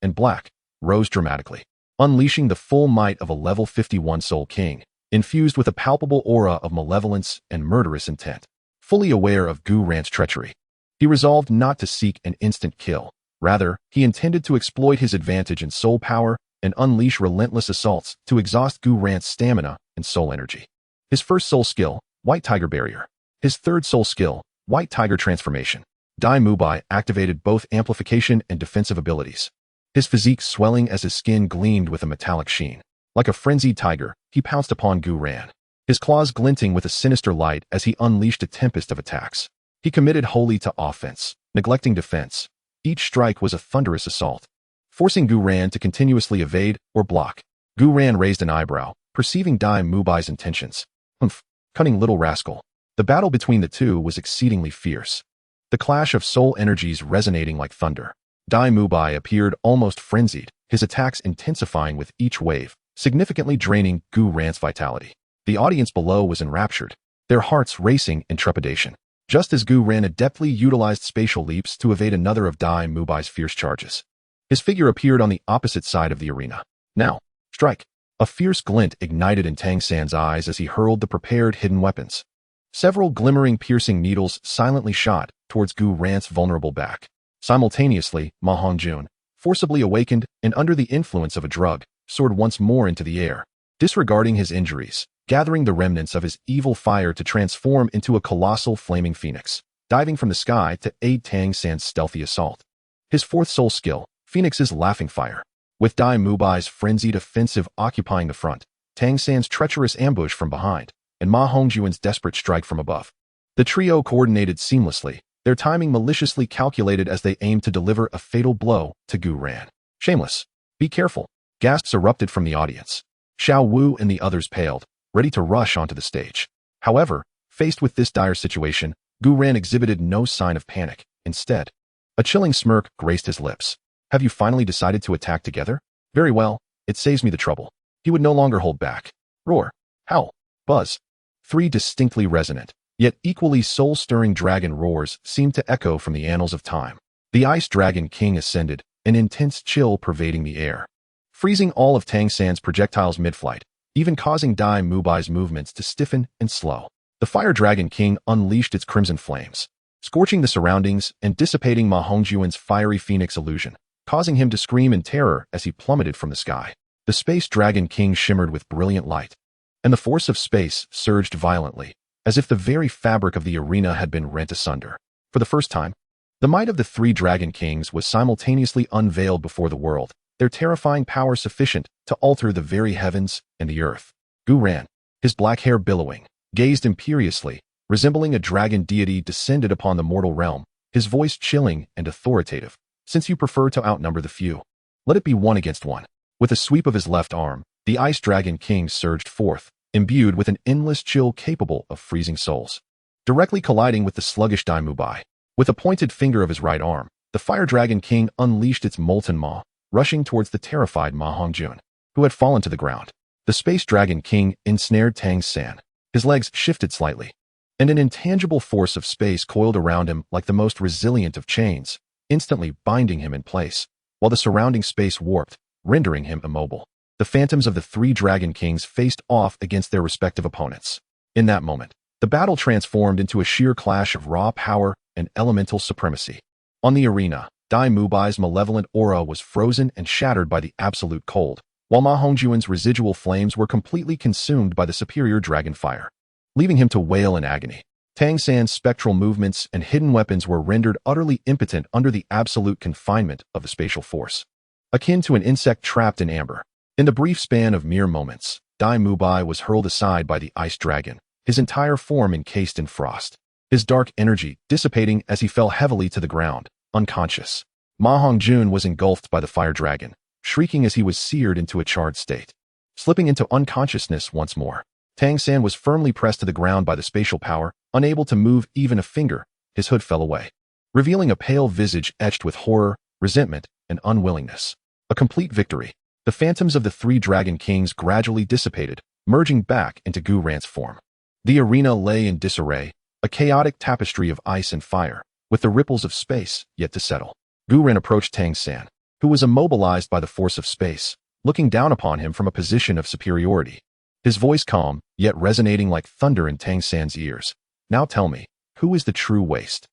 A: and black, rose dramatically, unleashing the full might of a level 51 soul king, infused with a palpable aura of malevolence and murderous intent. Fully aware of Gu Ran's treachery, he resolved not to seek an instant kill. Rather, he intended to exploit his advantage in soul power and unleash relentless assaults to exhaust Gu Ran's stamina and soul energy. His first soul skill, White Tiger Barrier. His third soul skill, White Tiger Transformation. Dai Mubai activated both amplification and defensive abilities. His physique swelling as his skin gleamed with a metallic sheen. Like a frenzied tiger, he pounced upon Gu Ran, his claws glinting with a sinister light as he unleashed a tempest of attacks. He committed wholly to offense, neglecting defense. Each strike was a thunderous assault, forcing Gu Ran to continuously evade or block. Gu Ran raised an eyebrow, perceiving Dai Mubai's intentions. Humph, cunning little rascal. The battle between the two was exceedingly fierce, the clash of soul energies resonating like thunder. Dai Mubai appeared almost frenzied, his attacks intensifying with each wave, significantly draining Gu Ran's vitality. The audience below was enraptured, their hearts racing in trepidation, just as Gu Ran adeptly utilized spatial leaps to evade another of Dai Mubai's fierce charges. His figure appeared on the opposite side of the arena. Now, strike! A fierce glint ignited in Tang San's eyes as he hurled the prepared hidden weapons. Several glimmering piercing needles silently shot towards Gu Ran's vulnerable back. Simultaneously, Ma Hongjun, forcibly awakened and under the influence of a drug, soared once more into the air, disregarding his injuries, gathering the remnants of his evil fire to transform into a colossal flaming phoenix, diving from the sky to aid Tang San's stealthy assault. His fourth soul skill, Phoenix's Laughing Fire. With Dai Mubai's frenzied offensive occupying the front, Tang San's treacherous ambush from behind, and Ma Hongjuan's desperate strike from above, the trio coordinated seamlessly, their timing maliciously calculated as they aimed to deliver a fatal blow to Gu Ran. Shameless. Be careful. Gasps erupted from the audience. Xiao Wu and the others paled, ready to rush onto the stage. However, faced with this dire situation, Gu Ran exhibited no sign of panic. Instead, a chilling smirk graced his lips. Have you finally decided to attack together? Very well, it saves me the trouble. He would no longer hold back. Roar, howl, buzz. Three distinctly resonant, yet equally soul-stirring dragon roars seemed to echo from the annals of time. The Ice Dragon King ascended, an intense chill pervading the air, freezing all of Tang San's projectiles mid-flight, even causing Dai Mubai's movements to stiffen and slow. The Fire Dragon King unleashed its crimson flames, scorching the surroundings and dissipating Ma Hongjuan's fiery phoenix illusion, causing him to scream in terror as he plummeted from the sky. The Space Dragon King shimmered with brilliant light, and the force of space surged violently, as if the very fabric of the arena had been rent asunder. For the first time, the might of the three Dragon Kings was simultaneously unveiled before the world, their terrifying power sufficient to alter the very heavens and the earth. Gu Ran, his black hair billowing, gazed imperiously, resembling a dragon deity descended upon the mortal realm, his voice chilling and authoritative. Since you prefer to outnumber the few, let it be 1 against 1. With a sweep of his left arm, the Ice Dragon King surged forth, imbued with an endless chill capable of freezing souls, directly colliding with the sluggish Dai Mubai. With a pointed finger of his right arm, the Fire Dragon King unleashed its molten maw, rushing towards the terrified Ma Hongjun, who had fallen to the ground. The Space Dragon King ensnared Tang San. His legs shifted slightly, and an intangible force of space coiled around him like the most resilient of chains, instantly binding him in place, while the surrounding space warped, rendering him immobile. The phantoms of the three Dragon Kings faced off against their respective opponents. In that moment, the battle transformed into a sheer clash of raw power and elemental supremacy. On the arena, Dai Mubai's malevolent aura was frozen and shattered by the absolute cold, while Ma Hongjuan's residual flames were completely consumed by the superior dragon fire, leaving him to wail in agony. Tang San's spectral movements and hidden weapons were rendered utterly impotent under the absolute confinement of the spatial force, akin to an insect trapped in amber. In the brief span of mere moments, Dai Mubai was hurled aside by the Ice Dragon, his entire form encased in frost, his dark energy dissipating as he fell heavily to the ground, unconscious. Ma Hongjun was engulfed by the Fire Dragon, shrieking as he was seared into a charred state. Slipping into unconsciousness once more, Tang San was firmly pressed to the ground by the spatial power, unable to move even a finger. His hood fell away, revealing a pale visage etched with horror, resentment, and unwillingness. A complete victory. The phantoms of the three Dragon Kings gradually dissipated, merging back into Gu Ran's form. The arena lay in disarray, a chaotic tapestry of ice and fire, with the ripples of space yet to settle. Gu Ran approached Tang San, who was immobilized by the force of space, looking down upon him from a position of superiority. His voice calm, yet resonating like thunder in Tang San's ears. Now tell me, who is the true waste?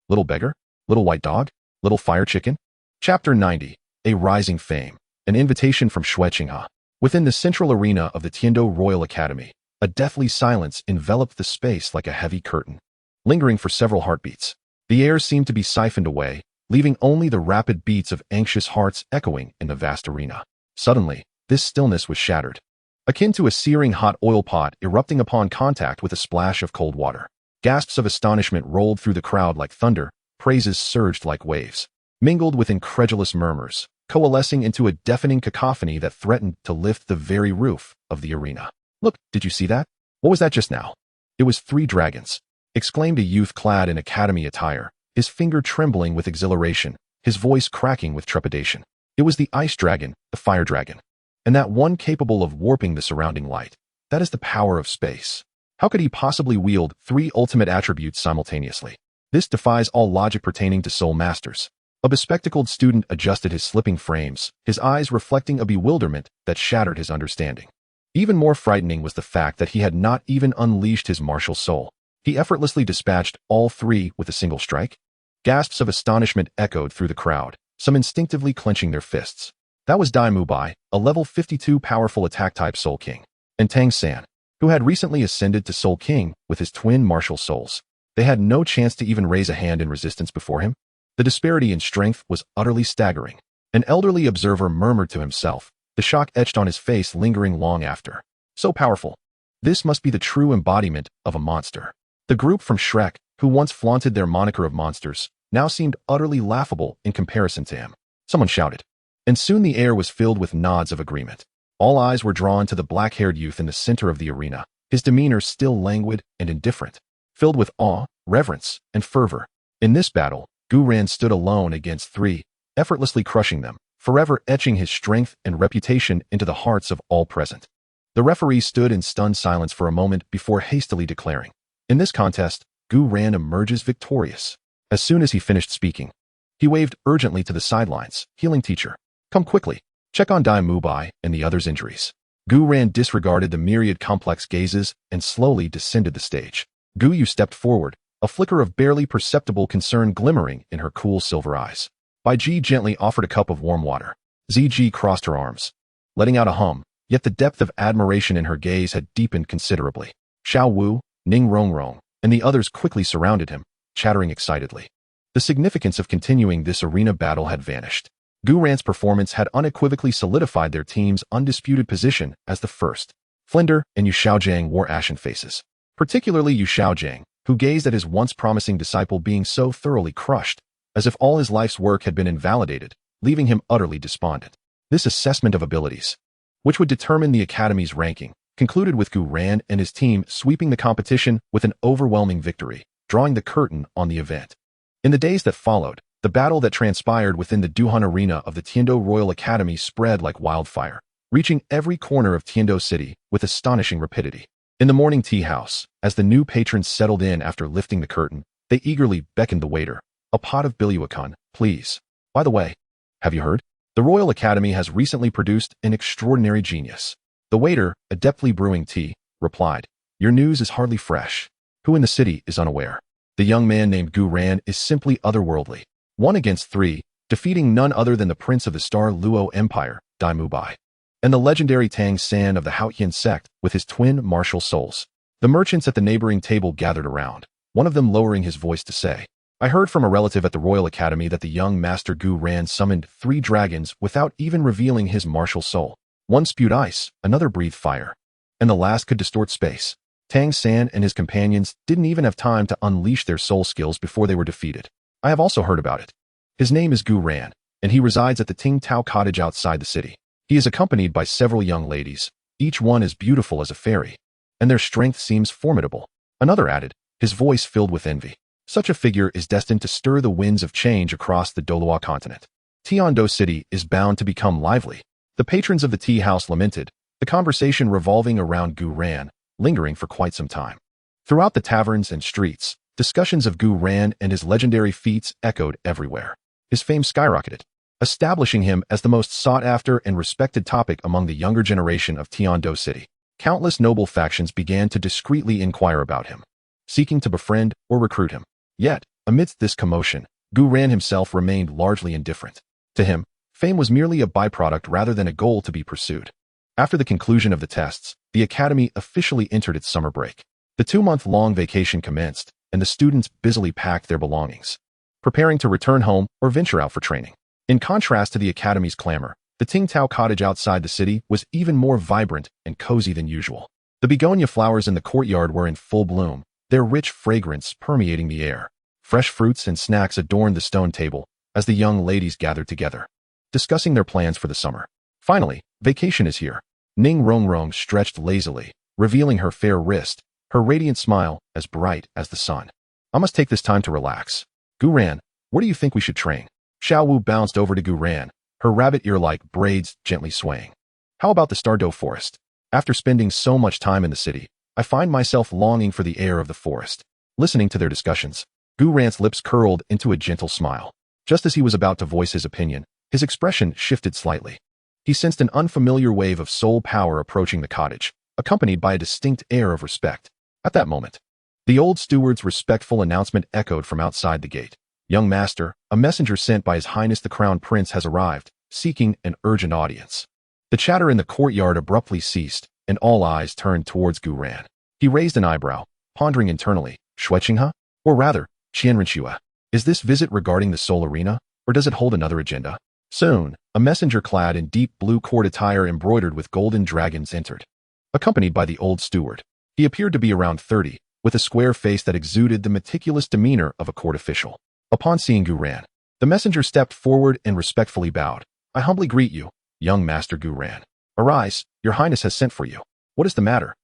A: Little beggar? Little white dog? Little fire chicken? Chapter 90. A Rising Fame. An invitation from Shueqinghe. Within the central arena of the Tiando Royal Academy, a deathly silence enveloped the space like a heavy curtain, lingering for several heartbeats. The air seemed to be siphoned away, leaving only the rapid beats of anxious hearts echoing in the vast arena. Suddenly, this stillness was shattered, akin to a searing hot oil pot erupting upon contact with a splash of cold water. Gasps of astonishment rolled through the crowd like thunder, praises surged like waves, mingled with incredulous murmurs, coalescing into a deafening cacophony that threatened to lift the very roof of the arena. "Look, did you see that? What was that just now?" "It was 3 dragons," exclaimed a youth clad in academy attire, his finger trembling with exhilaration, his voice cracking with trepidation. "It was the ice dragon, the fire dragon, and that one capable of warping the surrounding light. That is the power of space. How could he possibly wield 3 ultimate attributes simultaneously? This defies all logic pertaining to soul masters." A bespectacled student adjusted his slipping frames, his eyes reflecting a bewilderment that shattered his understanding. Even more frightening was the fact that he had not even unleashed his martial soul. He effortlessly dispatched all 3 with a single strike. Gasps of astonishment echoed through the crowd, some instinctively clenching their fists. That was Dai Mubai, a level 52 powerful attack-type Soul King, and Tang San, who had recently ascended to Soul King with his twin martial souls. They had no chance to even raise a hand in resistance before him. The disparity in strength was utterly staggering. An elderly observer murmured to himself, the shock etched on his face lingering long after. So powerful. This must be the true embodiment of a monster. The group from Shrek, who once flaunted their moniker of monsters, now seemed utterly laughable in comparison to him. Someone shouted, and soon the air was filled with nods of agreement. All eyes were drawn to the black-haired youth in the center of the arena, his demeanor still languid and indifferent, filled with awe, reverence, and fervor. In this battle, Gu Yuena stood alone against 3, effortlessly crushing them, forever etching his strength and reputation into the hearts of all present. The referee stood in stunned silence for a moment before hastily declaring, "In this contest, Gu Yuena emerges victorious." As soon as he finished speaking, he waved urgently to the sidelines. "Healing teacher, come quickly. Check on Dai Mubai and the others' injuries." Gu Yuena disregarded the myriad complex gazes and slowly descended the stage. Gu Yu stepped forward, a flicker of barely perceptible concern glimmering in her cool silver eyes. Bai Ji gently offered a cup of warm water. Ziji crossed her arms, letting out a hum, yet the depth of admiration in her gaze had deepened considerably. Xiao Wu, Ning Rongrong, and the others quickly surrounded him, chattering excitedly. The significance of continuing this arena battle had vanished. Gu Yuena's performance had unequivocally solidified their team's undisputed position as the first. Flinder and Yu Xiaojiang wore ashen faces, particularly Yu Xiaojiang, who gazed at his once promising disciple being so thoroughly crushed, as if all his life's work had been invalidated, leaving him utterly despondent. This assessment of abilities, which would determine the Academy's ranking, concluded with Gu Yuena and his team sweeping the competition with an overwhelming victory, drawing the curtain on the event. In the days that followed, the battle that transpired within the Duhan arena of the Tiando Royal Academy spread like wildfire, reaching every corner of Tiando City with astonishing rapidity. In the morning tea house, as the new patrons settled in after lifting the curtain, they eagerly beckoned the waiter. "A pot of bilyuakun, please. By the way, have you heard? The Royal Academy has recently produced an extraordinary genius." The waiter, adeptly brewing tea, replied, "Your news is hardly fresh. Who in the city is unaware? The young man named Gu Yuena is simply otherworldly. 1 against 3, defeating none other than the prince of the Star Luo Empire, Dai Mubai, and the legendary Tang San of the Haotian sect with his twin martial souls." The merchants at the neighboring table gathered around, one of them lowering his voice to say, "I heard from a relative at the Royal Academy that the young master Gu Yuena summoned 3 dragons without even revealing his martial soul. One spewed ice, another breathed fire, and the last could distort space. Tang San and his companions didn't even have time to unleash their soul skills before they were defeated. I have also heard about it. His name is Gu Yuena, and he resides at the Ting Tao cottage outside the city. He is accompanied by several young ladies, each one as beautiful as a fairy, and their strength seems formidable." Another added, his voice filled with envy, "Such a figure is destined to stir the winds of change across the Douluo Continent. Tiando City is bound to become lively." The patrons of the tea house lamented, the conversation revolving around Gu Yuena, lingering for quite some time. Throughout the taverns and streets, discussions of Gu Yuena and his legendary feats echoed everywhere. His fame skyrocketed, establishing him as the most sought-after and respected topic among the younger generation of Tiando City. Countless noble factions began to discreetly inquire about him, seeking to befriend or recruit him. Yet, amidst this commotion, Gu Yuena himself remained largely indifferent. To him, fame was merely a byproduct rather than a goal to be pursued. After the conclusion of the tests, the academy officially entered its summer break. The 2-month-long vacation commenced, and the students busily packed their belongings, preparing to return home or venture out for training. In contrast to the academy's clamor, the Tingtao cottage outside the city was even more vibrant and cozy than usual. The begonia flowers in the courtyard were in full bloom, their rich fragrance permeating the air. Fresh fruits and snacks adorned the stone table as the young ladies gathered together, discussing their plans for the summer. Finally, vacation is here. Ning Rongrong stretched lazily, revealing her fair wrist, her radiant smile as bright as the sun. I must take this time to relax. Gu Ran, where do you think we should train? Xiao Wu bounced over to Gu Ran, her rabbit ear-like braids gently swaying. How about the Stardow Forest? After spending so much time in the city, I find myself longing for the air of the forest. Listening to their discussions, Gu Ran's lips curled into a gentle smile. Just as he was about to voice his opinion, his expression shifted slightly. He sensed an unfamiliar wave of soul power approaching the cottage, accompanied by a distinct air of respect. At that moment, the old steward's respectful announcement echoed from outside the gate. Young master, a messenger sent by His Highness the Crown Prince has arrived, seeking an urgent audience. The chatter in the courtyard abruptly ceased, and all eyes turned towards Gu Ran. He raised an eyebrow, pondering internally, Shueqinghe? Or rather, Qianrenxue. Is this visit regarding the Soul Arena, or does it hold another agenda? Soon, a messenger clad in deep blue court attire embroidered with golden dragons entered, accompanied by the old steward. He appeared to be around 30, with a square face that exuded the meticulous demeanor of a court official. Upon seeing Gu Ran, the messenger stepped forward and respectfully bowed. I humbly greet you, young master Gu Ran. Arise, your highness has sent for you. What is the matter?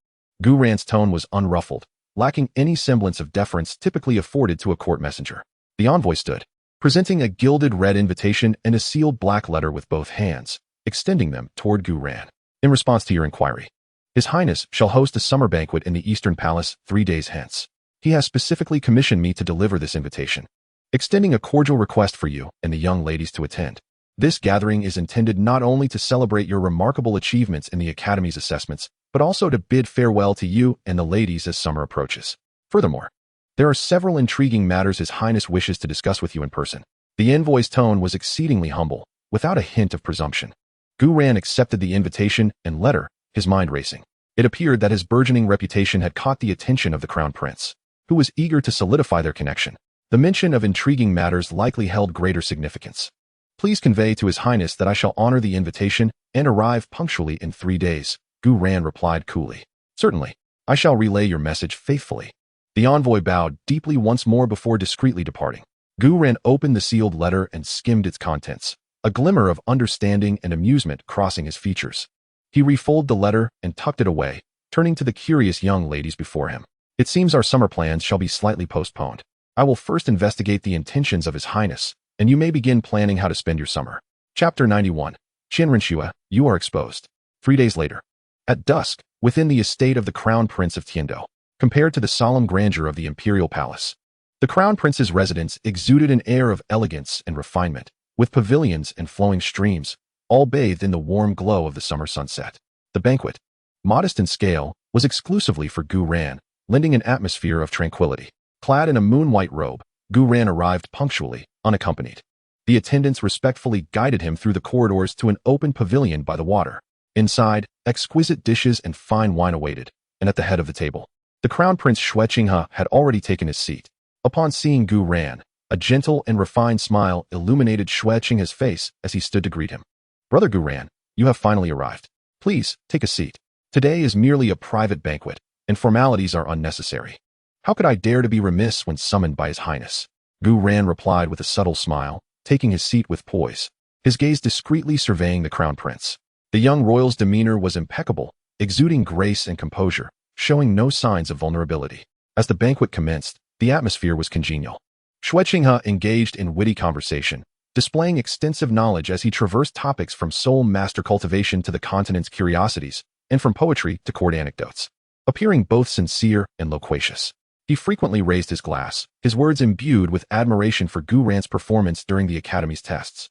A: Gu Ran's tone was unruffled, lacking any semblance of deference typically afforded to a court messenger. The envoy stood, presenting a gilded red invitation and a sealed black letter with both hands, extending them toward Gu Ran. In response to your inquiry, His Highness shall host a summer banquet in the Eastern Palace 3 days hence. He has specifically commissioned me to deliver this invitation, extending a cordial request for you and the young ladies to attend. This gathering is intended not only to celebrate your remarkable achievements in the Academy's assessments, but also to bid farewell to you and the ladies as summer approaches. Furthermore, there are several intriguing matters His Highness wishes to discuss with you in person. The envoy's tone was exceedingly humble, without a hint of presumption. Gu Ran accepted the invitation and letter, his mind racing. It appeared that his burgeoning reputation had caught the attention of the Crown Prince, who was eager to solidify their connection. The mention of intriguing matters likely held greater significance. Please convey to His Highness that I shall honor the invitation and arrive punctually in 3 days, Gu Ran replied coolly. Certainly, I shall relay your message faithfully. The envoy bowed deeply once more before discreetly departing. Gu Ran opened the sealed letter and skimmed its contents, a glimmer of understanding and amusement crossing his features. He refolded the letter and tucked it away, turning to the curious young ladies before him. It seems our summer plans shall be slightly postponed. I will first investigate the intentions of His Highness, and you may begin planning how to spend your summer. Chapter 91. Qianrenxue, you are exposed. 3 days later. At dusk, within the estate of the Crown Prince of Tiando, compared to the solemn grandeur of the Imperial Palace, the Crown Prince's residence exuded an air of elegance and refinement, with pavilions and flowing streams, all bathed in the warm glow of the summer sunset. The banquet, modest in scale, was exclusively for Gu Ran, lending an atmosphere of tranquility. Clad in a moon-white robe, Gu Ran arrived punctually, unaccompanied. The attendants respectfully guided him through the corridors to an open pavilion by the water. Inside, exquisite dishes and fine wine awaited, and at the head of the table, the Crown Prince Shueqinghe had already taken his seat. Upon seeing Gu Ran, a gentle and refined smile illuminated Shueqinghe's face as he stood to greet him. Brother Gu Ran, you have finally arrived. Please, take a seat. Today is merely a private banquet, and formalities are unnecessary. How could I dare to be remiss when summoned by His Highness? Gu Ran replied with a subtle smile, taking his seat with poise, his gaze discreetly surveying the Crown Prince. The young royal's demeanor was impeccable, exuding grace and composure, showing no signs of vulnerability. As the banquet commenced, the atmosphere was congenial. Shueqinghe engaged in witty conversation, displaying extensive knowledge as he traversed topics from soul master cultivation to the continent's curiosities, and from poetry to court anecdotes, appearing both sincere and loquacious. He frequently raised his glass, his words imbued with admiration for Gu Ran's performance during the Academy's tests.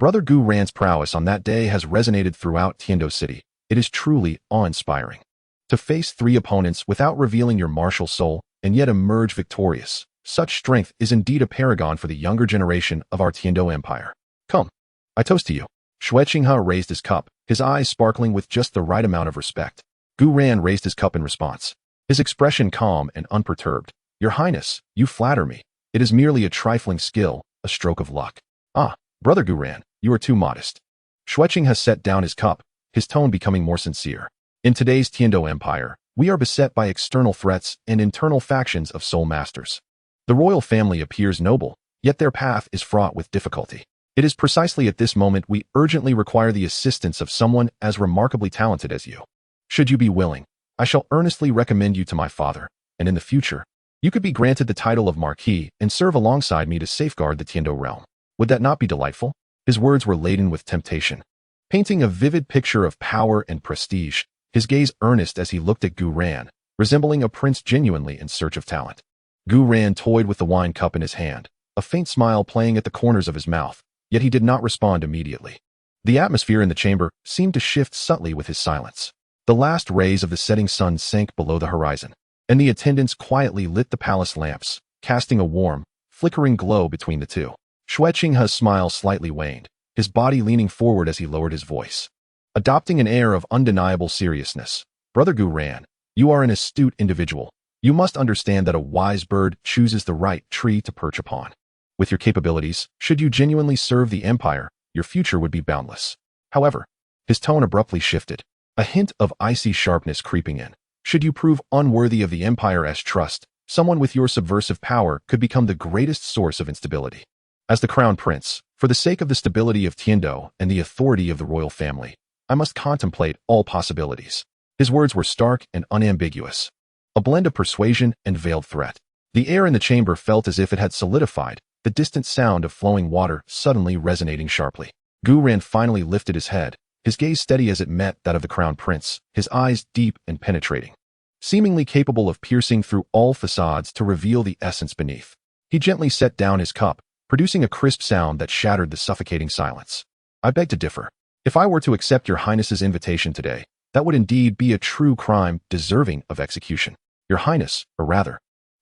A: Brother Gu Ran's prowess on that day has resonated throughout Tiando City. It is truly awe-inspiring. To face 3 opponents without revealing your martial soul and yet emerge victorious, such strength is indeed a paragon for the younger generation of our Tiando Empire. Come, I toast to you. Xue Qinghe raised his cup, his eyes sparkling with just the right amount of respect. Gu Ran raised his cup in response, his expression calm and unperturbed. Your Highness, you flatter me. It is merely a trifling skill, a stroke of luck. Ah, Brother Gu Ran, you are too modest. Xue Qinghe set down his cup, his tone becoming more sincere. In today's Tiando Empire, we are beset by external threats and internal factions of soul masters. The royal family appears noble, yet their path is fraught with difficulty. It is precisely at this moment we urgently require the assistance of someone as remarkably talented as you. Should you be willing, I shall earnestly recommend you to my father, and in the future, you could be granted the title of Marquis and serve alongside me to safeguard the Tiando realm. Would that not be delightful? His words were laden with temptation. Painting a vivid picture of power and prestige, his gaze earnest as he looked at Gu Ran, resembling a prince genuinely in search of talent. Gu Ran toyed with the wine cup in his hand, a faint smile playing at the corners of his mouth, yet he did not respond immediately. The atmosphere in the chamber seemed to shift subtly with his silence. The last rays of the setting sun sank below the horizon, and the attendants quietly lit the palace lamps, casting a warm, flickering glow between the two. Xue Qinghe's smile slightly waned, his body leaning forward as he lowered his voice. Adopting an air of undeniable seriousness, Brother Gu Ran, you are an astute individual. You must understand that a wise bird chooses the right tree to perch upon. With your capabilities, should you genuinely serve the Empire, your future would be boundless. However, his tone abruptly shifted, a hint of icy sharpness creeping in. Should you prove unworthy of the Empire's trust, someone with your subversive power could become the greatest source of instability. As the Crown Prince, for the sake of the stability of Tiando and the authority of the royal family, I must contemplate all possibilities. His words were stark and unambiguous, a blend of persuasion and veiled threat. The air in the chamber felt as if it had solidified, the distant sound of flowing water suddenly resonating sharply. Gu Ran finally lifted his head, his gaze steady as it met that of the Crown Prince, his eyes deep and penetrating, seemingly capable of piercing through all facades to reveal the essence beneath. He gently set down his cup, producing a crisp sound that shattered the suffocating silence. I beg to differ. If I were to accept your Highness's invitation today, that would indeed be a true crime deserving of execution. Your Highness, or rather.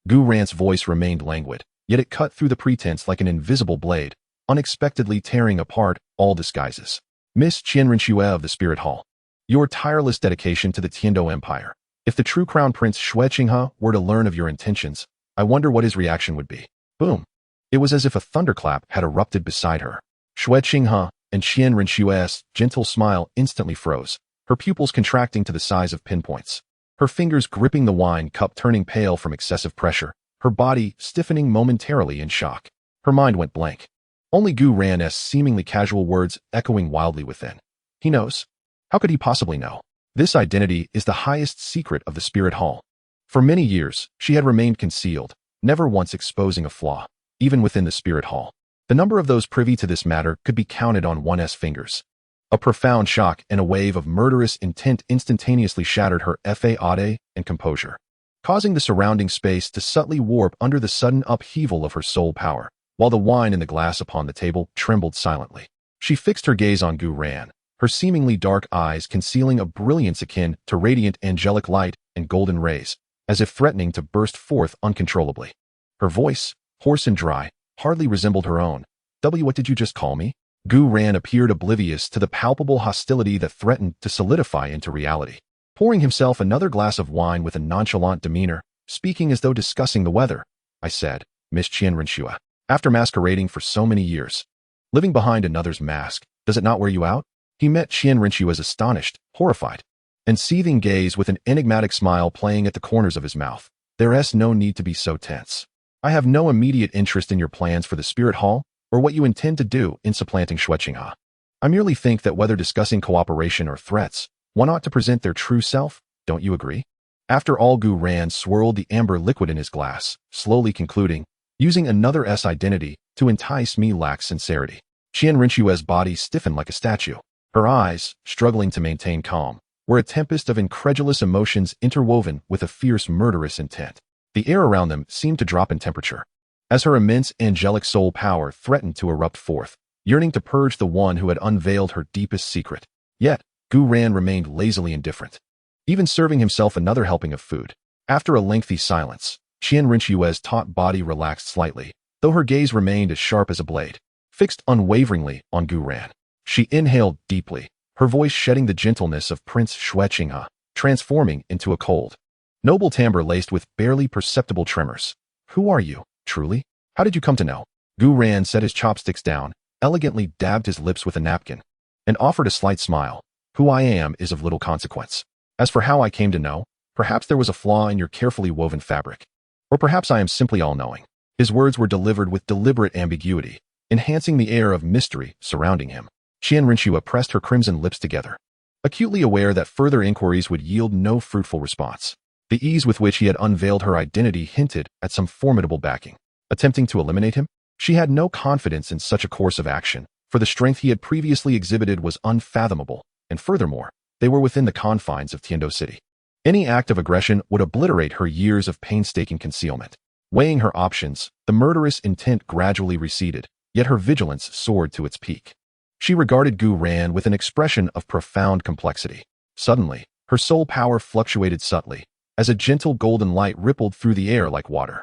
A: Gu Ran's voice remained languid, yet it cut through the pretense like an invisible blade, unexpectedly tearing apart all disguises. Miss Qianrenxue of the Spirit Hall, your tireless dedication to the Tiando Empire. If the true Crown Prince Xue Qinghe were to learn of your intentions, I wonder what his reaction would be. Boom. It was as if a thunderclap had erupted beside her. Xue Qinghe and Qianrenxue's gentle smile instantly froze, her pupils contracting to the size of pinpoints. Her fingers gripping the wine cup turning pale from excessive pressure, her body stiffening momentarily in shock. Her mind went blank. Only Gu Ran's seemingly casual words echoing wildly within. He knows. How could he possibly know? This identity is the highest secret of the Spirit Hall. For many years, she had remained concealed, never once exposing a flaw, even within the Spirit Hall. The number of those privy to this matter could be counted on one's fingers. A profound shock and a wave of murderous intent instantaneously shattered her faade and composure, causing the surrounding space to subtly warp under the sudden upheaval of her soul power, while the wine in the glass upon the table trembled silently. She fixed her gaze on Gu Ran, her seemingly dark eyes concealing a brilliance akin to radiant angelic light and golden rays, as if threatening to burst forth uncontrollably. Her voice, hoarse and dry, hardly resembled her own. What did you just call me? Gu Ran appeared oblivious to the palpable hostility that threatened to solidify into reality. Pouring himself another glass of wine with a nonchalant demeanor, speaking as though discussing the weather, I said, Miss Qianrenxue, after masquerading for so many years, living behind another's mask, does it not wear you out? He met Qianrenxue's astonished, horrified, and seething gaze with an enigmatic smile playing at the corners of his mouth. There's no need to be so tense. I have no immediate interest in your plans for the Spirit Hall, or what you intend to do in supplanting Xue Qinghe. I merely think that whether discussing cooperation or threats, one ought to present their true self, don't you agree? After all, Gu Ran swirled the amber liquid in his glass, slowly concluding, using another S identity to entice me lacks sincerity. Qianrenxue's body stiffened like a statue. Her eyes, struggling to maintain calm, were a tempest of incredulous emotions interwoven with a fierce murderous intent. The air around them seemed to drop in temperature, as her immense angelic soul power threatened to erupt forth, yearning to purge the one who had unveiled her deepest secret. Yet, Gu Ran remained lazily indifferent, even serving himself another helping of food. After a lengthy silence, Qianrenxue's taut body relaxed slightly, though her gaze remained as sharp as a blade, fixed unwaveringly on Gu Ran. She inhaled deeply, her voice shedding the gentleness of Prince Shueqinghe, transforming into a cold, noble timbre laced with barely perceptible tremors. Who are you, truly? How did you come to know? Gu Ran set his chopsticks down, elegantly dabbed his lips with a napkin, and offered a slight smile. Who I am is of little consequence. As for how I came to know, perhaps there was a flaw in your carefully woven fabric. Or perhaps I am simply all-knowing. His words were delivered with deliberate ambiguity, enhancing the air of mystery surrounding him. Qian Rinxue pressed her crimson lips together, acutely aware that further inquiries would yield no fruitful response. The ease with which he had unveiled her identity hinted at some formidable backing. Attempting to eliminate him? She had no confidence in such a course of action, for the strength he had previously exhibited was unfathomable, and furthermore, they were within the confines of Tiando City. Any act of aggression would obliterate her years of painstaking concealment. Weighing her options, the murderous intent gradually receded, yet her vigilance soared to its peak. She regarded Gu Ran with an expression of profound complexity. Suddenly, her soul power fluctuated subtly, as a gentle golden light rippled through the air like water.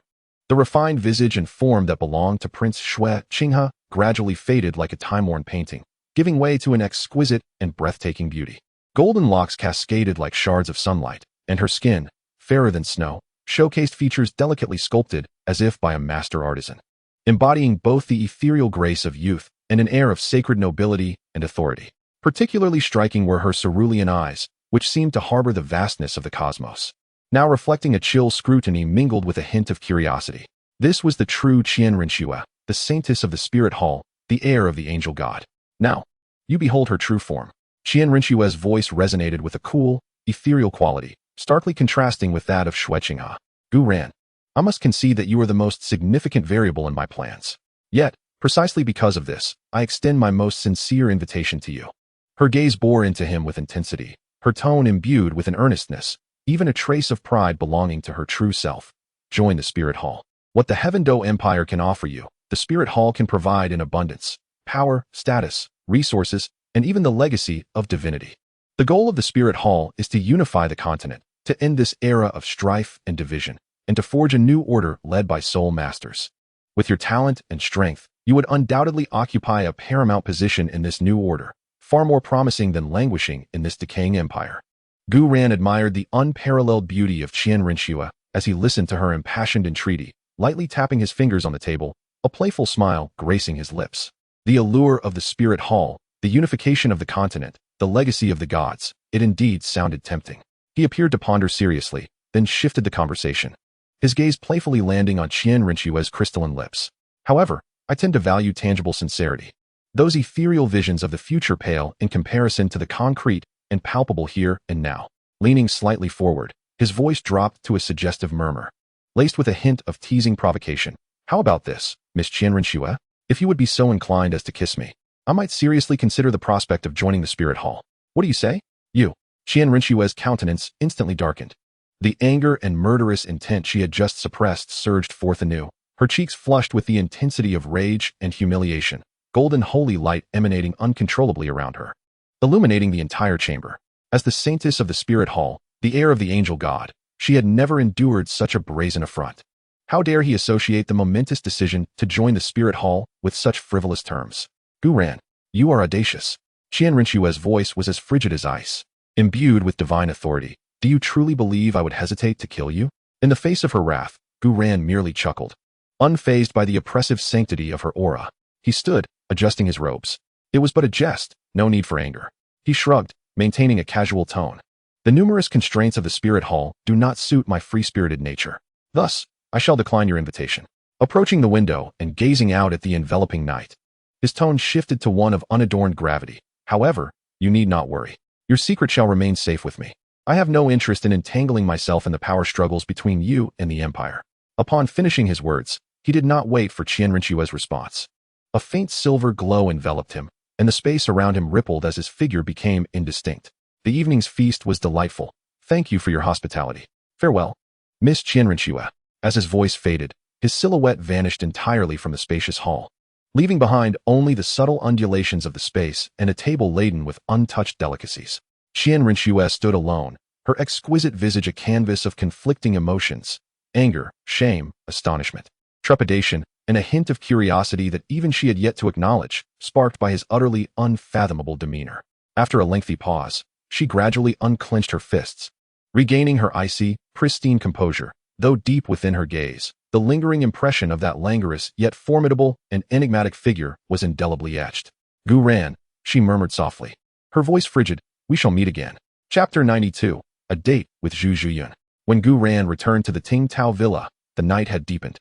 A: The refined visage and form that belonged to Prince Shueqinghe gradually faded like a time-worn painting, giving way to an exquisite and breathtaking beauty. Golden locks cascaded like shards of sunlight, and her skin, fairer than snow, showcased features delicately sculpted as if by a master artisan, embodying both the ethereal grace of youth and an air of sacred nobility and authority. Particularly striking were her cerulean eyes, which seemed to harbor the vastness of the cosmos, now reflecting a chill scrutiny mingled with a hint of curiosity. This was the true Qian Rinxue, the saintess of the spirit hall, the heir of the angel god. Now, you behold her true form. Qian Rinxue's voice resonated with a cool, ethereal quality, starkly contrasting with that of Shueqinghe. Gu Ran, I must concede that you are the most significant variable in my plans. Yet, precisely because of this, I extend my most sincere invitation to you. Her gaze bore into him with intensity, her tone imbued with an earnestness, even a trace of pride belonging to her true self. Join the Spirit Hall. What the Heaven Do Empire can offer you, the Spirit Hall can provide in abundance: power, status, resources, and even the legacy of divinity. The goal of the Spirit Hall is to unify the continent, to end this era of strife and division, and to forge a new order led by soul masters. With your talent and strength, you would undoubtedly occupy a paramount position in this new order, far more promising than languishing in this decaying empire. Gu Ran admired the unparalleled beauty of Qian Rinxue as he listened to her impassioned entreaty, lightly tapping his fingers on the table, a playful smile gracing his lips. The allure of the Spirit Hall, the unification of the continent, the legacy of the gods, it indeed sounded tempting. He appeared to ponder seriously, then shifted the conversation, his gaze playfully landing on Qian Rinxue's crystalline lips. However, I tend to value tangible sincerity. Those ethereal visions of the future pale in comparison to the concrete and palpable here and now. Leaning slightly forward, his voice dropped to a suggestive murmur, laced with a hint of teasing provocation. How about this, Miss Qian Rinxue? If you would be so inclined as to kiss me, I might seriously consider the prospect of joining the Spirit Hall. What do you say? You. Qian Rinxue's countenance instantly darkened. The anger and murderous intent she had just suppressed surged forth anew, her cheeks flushed with the intensity of rage and humiliation, golden holy light emanating uncontrollably around her, illuminating the entire chamber. As the saintess of the Spirit Hall, the heir of the angel god, she had never endured such a brazen affront. How dare he associate the momentous decision to join the Spirit Hall with such frivolous terms? Gu Ran, you are audacious. Qian Rinxue's voice was as frigid as ice, imbued with divine authority. Do you truly believe I would hesitate to kill you? In the face of her wrath, Gu Ran merely chuckled. Unfazed by the oppressive sanctity of her aura, he stood, adjusting his robes. It was but a jest, no need for anger. He shrugged, maintaining a casual tone. The numerous constraints of the Spirit Hall do not suit my free-spirited nature. Thus, I shall decline your invitation. Approaching the window and gazing out at the enveloping night, his tone shifted to one of unadorned gravity. However, you need not worry. Your secret shall remain safe with me. I have no interest in entangling myself in the power struggles between you and the Empire. Upon finishing his words, he did not wait for Qian Rinxue's response. A faint silver glow enveloped him, and the space around him rippled as his figure became indistinct. The evening's feast was delightful. Thank you for your hospitality. Farewell. Miss Qian Rinxue. As his voice faded, his silhouette vanished entirely from the spacious hall, leaving behind only the subtle undulations of the space and a table laden with untouched delicacies. Qian Rinxue stood alone, her exquisite visage a canvas of conflicting emotions: anger, shame, astonishment, trepidation, and a hint of curiosity that even she had yet to acknowledge, sparked by his utterly unfathomable demeanor. After a lengthy pause, she gradually unclenched her fists, regaining her icy, pristine composure, though deep within her gaze, the lingering impression of that languorous yet formidable and enigmatic figure was indelibly etched. Gu Ran, she murmured softly, her voice frigid, we shall meet again. Chapter 92, A Date with Zhu Zhuyun. When Gu Ran returned to the Ting Tao villa, the night had deepened.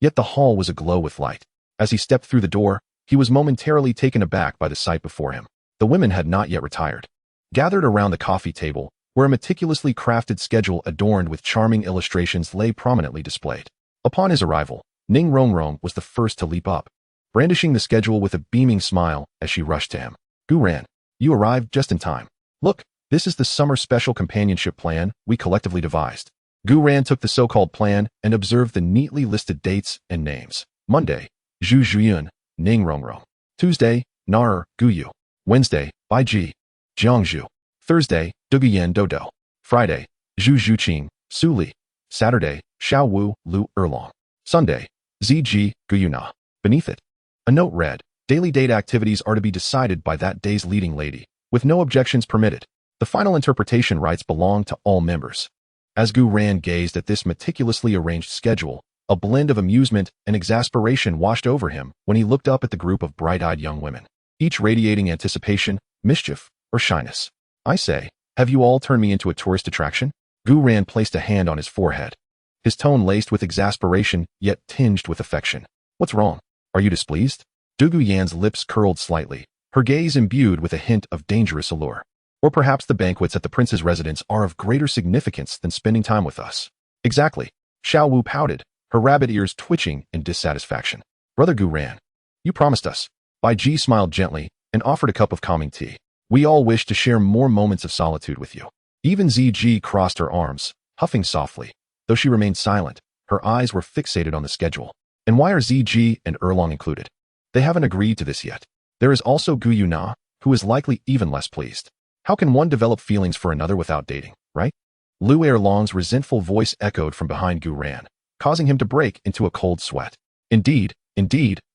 A: Yet the hall was aglow with light. As he stepped through the door, he was momentarily taken aback by the sight before him. The women had not yet retired. Gathered around the coffee table, where a meticulously crafted schedule adorned with charming illustrations lay prominently displayed. Upon his arrival, Ning Rongrong was the first to leap up, brandishing the schedule with a beaming smile as she rushed to him. Gu Ran, you arrived just in time. Look, this is the summer special companionship plan we collectively devised. Gu Ran took the so-called plan and observed the neatly listed dates and names. Monday, Zhu Zhuyun, Ning Rongrong. Tuesday, Nar, Gu Yu. Wednesday, Bai Ji, Jiangzhu. Thursday, Duguyen Dodo. Friday, Zhu Zhuqing, Su Li. Saturday, Xiao Wu, Lu Erlong. Sunday, Ziji, Gu Yuena. Beneath it, a note read, daily date activities are to be decided by that day's leading lady, with no objections permitted. The final interpretation rights belong to all members. As Gu Ran gazed at this meticulously arranged schedule, a blend of amusement and exasperation washed over him when he looked up at the group of bright-eyed young women, each radiating anticipation, mischief, or shyness. I say, have you all turned me into a tourist attraction? Gu Ran placed a hand on his forehead, his tone laced with exasperation yet tinged with affection. What's wrong? Are you displeased? Du Guyan's lips curled slightly, her gaze imbued with a hint of dangerous allure. Or perhaps the banquets at the prince's residence are of greater significance than spending time with us. Exactly. Xiao Wu pouted, her rabbit ears twitching in dissatisfaction. Brother Gu Ran, you promised us. Bai Ji smiled gently and offered a cup of calming tea. We all wish to share more moments of solitude with you. Even Ziji crossed her arms, huffing softly. Though she remained silent, her eyes were fixated on the schedule. And why are Ziji and Erlong included? They haven't agreed to this yet. There is also Gu Yuena, who is likely even less pleased. How can one develop feelings for another without dating, right? Lu Erlong's resentful voice echoed from behind Gu Ran, causing him to break into a cold sweat. Indeed,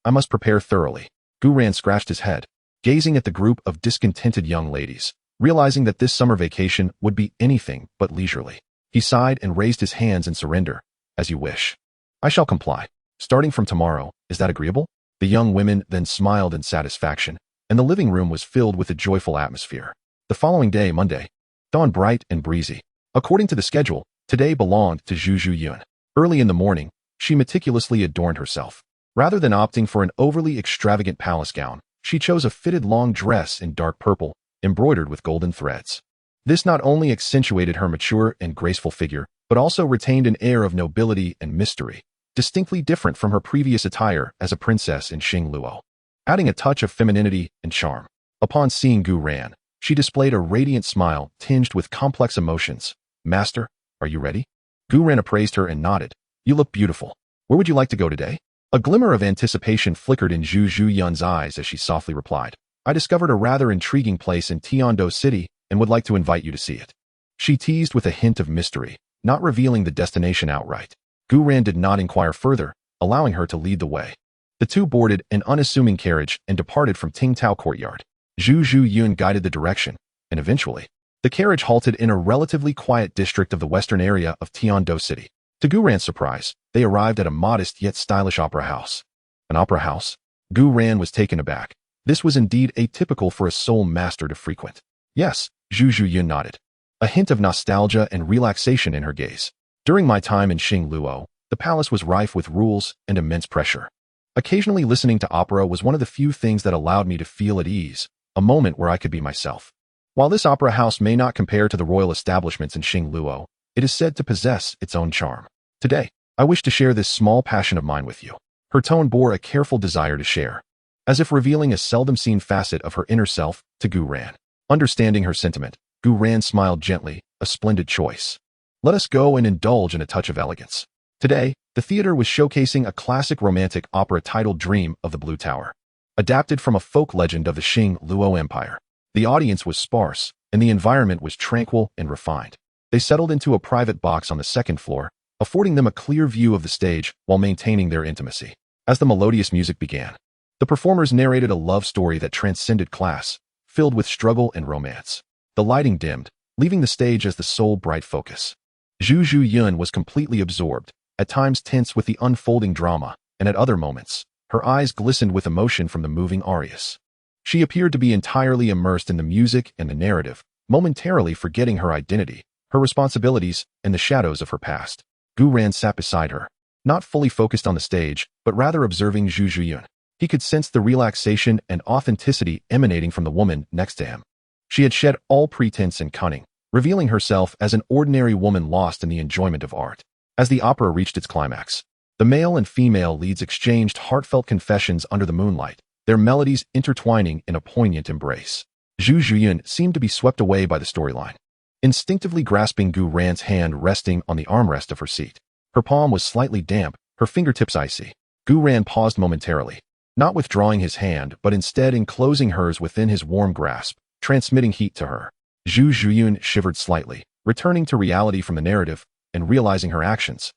A: I must prepare thoroughly. Gu Ran scratched his head, gazing at the group of discontented young ladies, realizing that this summer vacation would be anything but leisurely. He sighed and raised his hands in surrender. As you wish. I shall comply. Starting from tomorrow, is that agreeable? The young women then smiled in satisfaction, and the living room was filled with a joyful atmosphere. The following day, Monday, dawned bright and breezy. According to the schedule, today belonged to Zhu Zhuyun. Early in the morning, she meticulously adorned herself. Rather than opting for an overly extravagant palace gown, she chose a fitted long dress in dark purple, embroidered with golden threads. This not only accentuated her mature and graceful figure, but also retained an air of nobility and mystery, distinctly different from her previous attire as a princess in Xingluo, adding a touch of femininity and charm. Upon seeing Gu Ran, she displayed a radiant smile tinged with complex emotions. Master, are you ready? Gu Ran appraised her and nodded. You look beautiful. Where would you like to go today? A glimmer of anticipation flickered in Zhu Zhuyun's eyes as she softly replied. I discovered a rather intriguing place in Tiando City and would like to invite you to see it. She teased with a hint of mystery, not revealing the destination outright. Gu Ran did not inquire further, allowing her to lead the way. The two boarded an unassuming carriage and departed from Ting Tao courtyard. Zhu Zhuyun guided the direction, and eventually, the carriage halted in a relatively quiet district of the western area of Tiando City. To Gu Ran's surprise, they arrived at a modest yet stylish opera house. An opera house? Gu Ran was taken aback. This was indeed atypical for a soul master to frequent. Yes, Zhu Zhuyun nodded, a hint of nostalgia and relaxation in her gaze. During my time in Xingluo, the palace was rife with rules and immense pressure. Occasionally listening to opera was one of the few things that allowed me to feel at ease, a moment where I could be myself. While this opera house may not compare to the royal establishments in Xingluo, it is said to possess its own charm. Today, I wish to share this small passion of mine with you. Her tone bore a careful desire to share, as if revealing a seldom-seen facet of her inner self to Gu Ran. Understanding her sentiment, Gu Ran smiled gently, a splendid choice. Let us go and indulge in a touch of elegance. Today, the theater was showcasing a classic romantic opera titled Dream of the Blue Tower, adapted from a folk legend of the Xingluo Empire. The audience was sparse, and the environment was tranquil and refined. They settled into a private box on the second floor, affording them a clear view of the stage while maintaining their intimacy. As the melodious music began, the performers narrated a love story that transcended class, filled with struggle and romance. The lighting dimmed, leaving the stage as the sole bright focus. Gu Yuena was completely absorbed, at times tense with the unfolding drama, and at other moments, her eyes glistened with emotion from the moving arias. She appeared to be entirely immersed in the music and the narrative, momentarily forgetting her identity, her responsibilities, and the shadows of her past. Gu Ran sat beside her, not fully focused on the stage, but rather observing Gu Yuena. He could sense the relaxation and authenticity emanating from the woman next to him. She had shed all pretense and cunning, revealing herself as an ordinary woman lost in the enjoyment of art. As the opera reached its climax, the male and female leads exchanged heartfelt confessions under the moonlight, their melodies intertwining in a poignant embrace. Gu Yuena seemed to be swept away by the storyline, instinctively grasping Gu Ran's hand resting on the armrest of her seat. Her palm was slightly damp, her fingertips icy. Gu Ran paused momentarily, not withdrawing his hand but instead enclosing hers within his warm grasp, transmitting heat to her. Gu Yuena shivered slightly, returning to reality from the narrative and realizing her actions.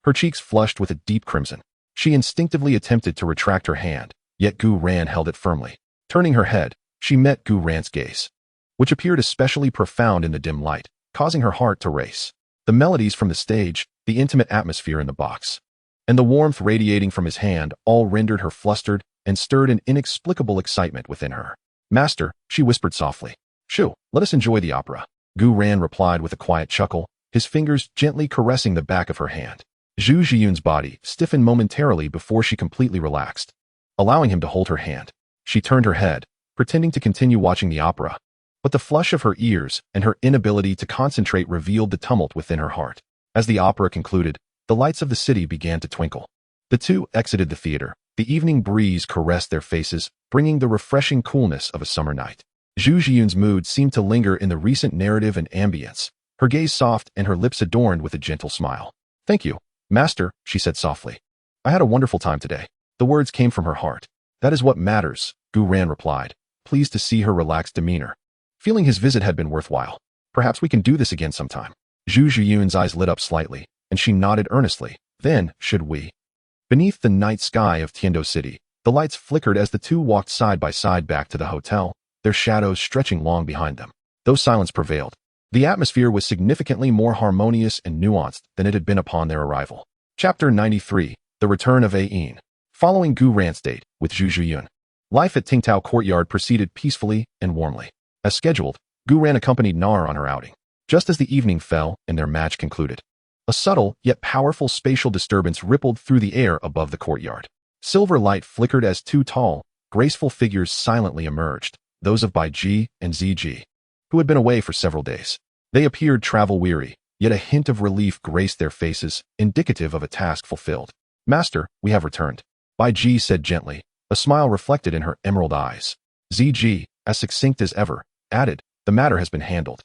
A: Her cheeks flushed with a deep crimson. She instinctively attempted to retract her hand, yet Gu Ran held it firmly. Turning her head, she met Gu Ran's gaze, which appeared especially profound in the dim light, causing her heart to race. The melodies from the stage, the intimate atmosphere in the box, and the warmth radiating from his hand all rendered her flustered and stirred an inexplicable excitement within her. "Master," she whispered softly. "Shoo, let us enjoy the opera." Gu Ran replied with a quiet chuckle, his fingers gently caressing the back of her hand. Gu Yuen's body stiffened momentarily before she completely relaxed, allowing him to hold her hand. She turned her head, pretending to continue watching the opera, but the flush of her ears and her inability to concentrate revealed the tumult within her heart. As the opera concluded, the lights of the city began to twinkle. The two exited the theater. The evening breeze caressed their faces, bringing the refreshing coolness of a summer night. Gu Yuen's mood seemed to linger in the recent narrative and ambience, her gaze soft and her lips adorned with a gentle smile. "Thank you, Master," she said softly. "I had a wonderful time today." The words came from her heart. "That is what matters," Gu Ran replied, pleased to see her relaxed demeanor, feeling his visit had been worthwhile. "Perhaps we can do this again sometime." Gu Yuen's eyes lit up slightly, and she nodded earnestly. "Then, should we?" Beneath the night sky of Tiando City, the lights flickered as the two walked side by side back to the hotel, their shadows stretching long behind them. Though silence prevailed, the atmosphere was significantly more harmonious and nuanced than it had been upon their arrival. Chapter 93, The Return of Ain. Following Gu Ran's date with Gu Yuena, life at Tingtao Courtyard proceeded peacefully and warmly. As scheduled, Gu Ran accompanied Nar on her outing. Just as the evening fell and their match concluded, a subtle yet powerful spatial disturbance rippled through the air above the courtyard. Silver light flickered as two tall, graceful figures silently emerged, those of Bai Ji and Ziji, who had been away for several days. They appeared travel-weary, yet a hint of relief graced their faces, indicative of a task fulfilled. "Master, we have returned," Bai Ji said gently, a smile reflected in her emerald eyes. Ziji, as succinct as ever, added, "The matter has been handled."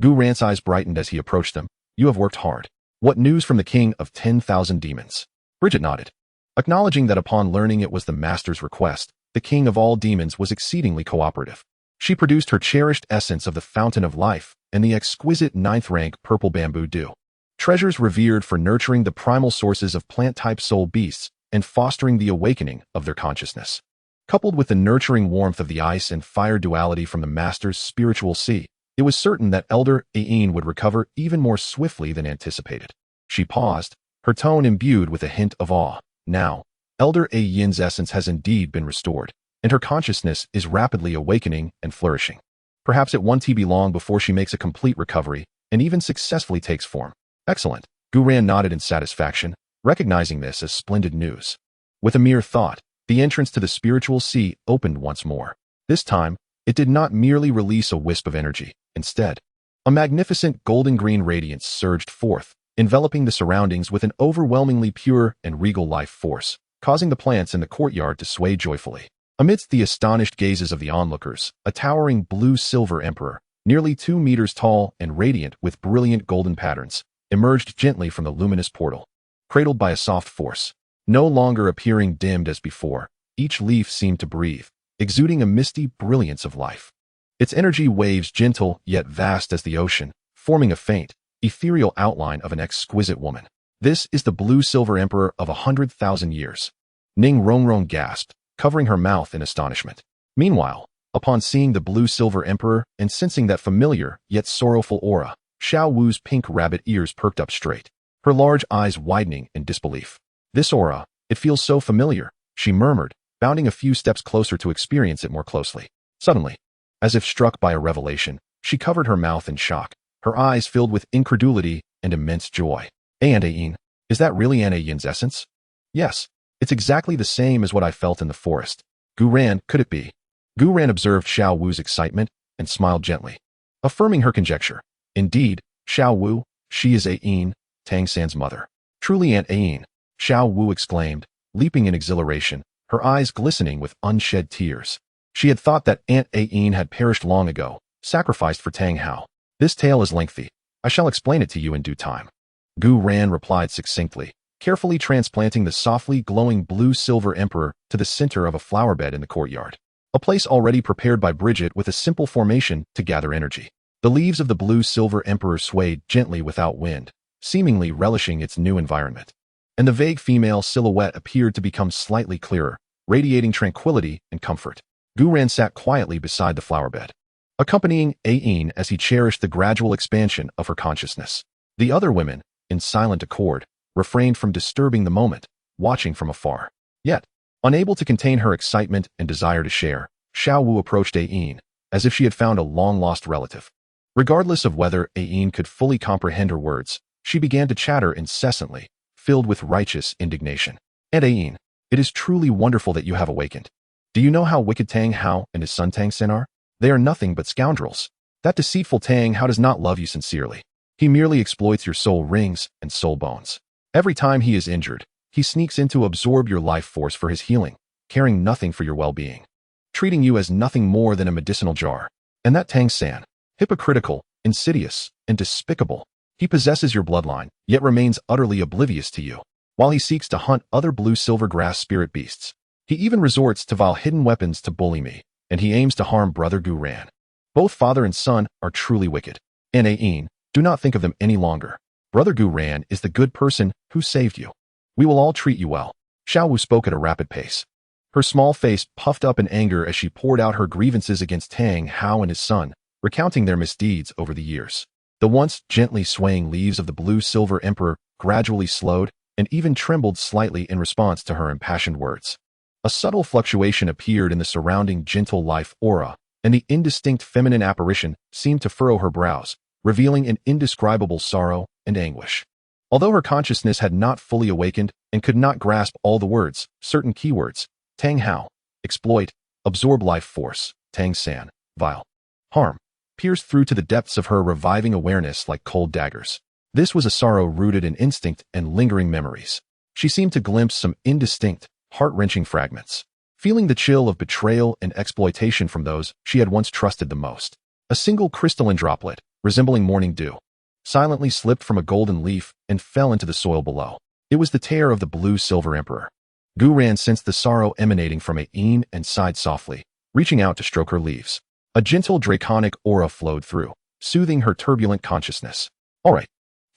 A: Gu Ran's eyes brightened as he approached them. "You have worked hard. What news from the king of 10,000 demons?" Bridget nodded, acknowledging that upon learning it was the master's request, the king of all demons was exceedingly cooperative. She produced her cherished essence of the fountain of life and the exquisite 9th rank purple bamboo dew, treasures revered for nurturing the primal sources of plant-type soul beasts and fostering the awakening of their consciousness. Coupled with the nurturing warmth of the ice and fire duality from the master's spiritual sea, it was certain that Elder Ain would recover even more swiftly than anticipated. She paused, her tone imbued with a hint of awe. "Now, Elder Ain's essence has indeed been restored, and her consciousness is rapidly awakening and flourishing. Perhaps it won't be long before she makes a complete recovery and even successfully takes form." "Excellent." Gu Ran nodded in satisfaction, recognizing this as splendid news. With a mere thought, the entrance to the spiritual sea opened once more. This time, it did not merely release a wisp of energy. Instead, a magnificent golden-green radiance surged forth, enveloping the surroundings with an overwhelmingly pure and regal life force, causing the plants in the courtyard to sway joyfully. Amidst the astonished gazes of the onlookers, a towering blue-silver emperor, nearly 2 meters tall and radiant with brilliant golden patterns, emerged gently from the luminous portal. Cradled by a soft force, no longer appearing dimmed as before, each leaf seemed to breathe, exuding a misty brilliance of life. Its energy waves gentle yet vast as the ocean, forming a faint, ethereal outline of an exquisite woman. "This is the blue-silver emperor of 100,000 years," Ning Rongrong gasped, covering her mouth in astonishment. Meanwhile, upon seeing the blue-silver emperor and sensing that familiar yet sorrowful aura, Xiao Wu's pink rabbit ears perked up straight, her large eyes widening in disbelief. This aura, it feels so familiar, she murmured, bounding a few steps closer to experience it more closely. Suddenly, as if struck by a revelation, she covered her mouth in shock, her eyes filled with incredulity and immense joy. Aunt Ayin, is that really Aunt Ayin's essence? Yes, it's exactly the same as what I felt in the forest. Gu Ran, could it be? Gu Ran observed Xiao Wu's excitement and smiled gently, affirming her conjecture. Indeed, Xiao Wu, she is Ayin, Tang San's mother. Truly Aunt Ayin, Xiao Wu exclaimed, leaping in exhilaration, her eyes glistening with unshed tears. She had thought that Aunt Ayin had perished long ago, sacrificed for Tang Hao. This tale is lengthy. I shall explain it to you in due time. Gu Ran replied succinctly, carefully transplanting the softly glowing blue-silver emperor to the center of a flower bed in the courtyard, a place already prepared by Bridget with a simple formation to gather energy. The leaves of the blue-silver emperor swayed gently without wind, seemingly relishing its new environment, and the vague female silhouette appeared to become slightly clearer, radiating tranquility and comfort. Gu Ran sat quietly beside the flower bed, accompanying Ayin as he cherished the gradual expansion of her consciousness. The other women, in silent accord, refrained from disturbing the moment, watching from afar. Yet, unable to contain her excitement and desire to share, Xiao Wu approached Ayin, as if she had found a long-lost relative. Regardless of whether Ayin could fully comprehend her words, she began to chatter incessantly, filled with righteous indignation. And Ayin, it is truly wonderful that you have awakened. Do you know how wicked Tang Hao and his son Tang San are? They are nothing but scoundrels. That deceitful Tang Hao does not love you sincerely. He merely exploits your soul rings and soul bones. Every time he is injured, he sneaks in to absorb your life force for his healing, caring nothing for your well-being, treating you as nothing more than a medicinal jar. And that Tang San, hypocritical, insidious, and despicable. He possesses your bloodline, yet remains utterly oblivious to you, while he seeks to hunt other blue-silver grass spirit beasts. He even resorts to vile hidden weapons to bully me, and he aims to harm Brother Gu Ran. Both father and son are truly wicked. And Ayin, do not think of them any longer. Brother Gu Ran is the good person who saved you. We will all treat you well. Xiao Wu spoke at a rapid pace. Her small face puffed up in anger as she poured out her grievances against Tang Hao and his son, recounting their misdeeds over the years. The once gently swaying leaves of the blue-silver emperor gradually slowed and even trembled slightly in response to her impassioned words. A subtle fluctuation appeared in the surrounding gentle life aura, and the indistinct feminine apparition seemed to furrow her brows, revealing an indescribable sorrow and anguish. Although her consciousness had not fully awakened and could not grasp all the words, certain keywords, Tang Hao, exploit, absorb life force, Tang San, vile, harm, pierced through to the depths of her reviving awareness like cold daggers. This was a sorrow rooted in instinct and lingering memories. She seemed to glimpse some indistinct, heart-wrenching fragments, feeling the chill of betrayal and exploitation from those she had once trusted the most. A single crystalline droplet, resembling morning dew, silently slipped from a golden leaf and fell into the soil below. It was the tear of the blue-silver emperor. Gu Ran sensed the sorrow emanating from Ayin and sighed softly, reaching out to stroke her leaves. A gentle draconic aura flowed through, soothing her turbulent consciousness. All right,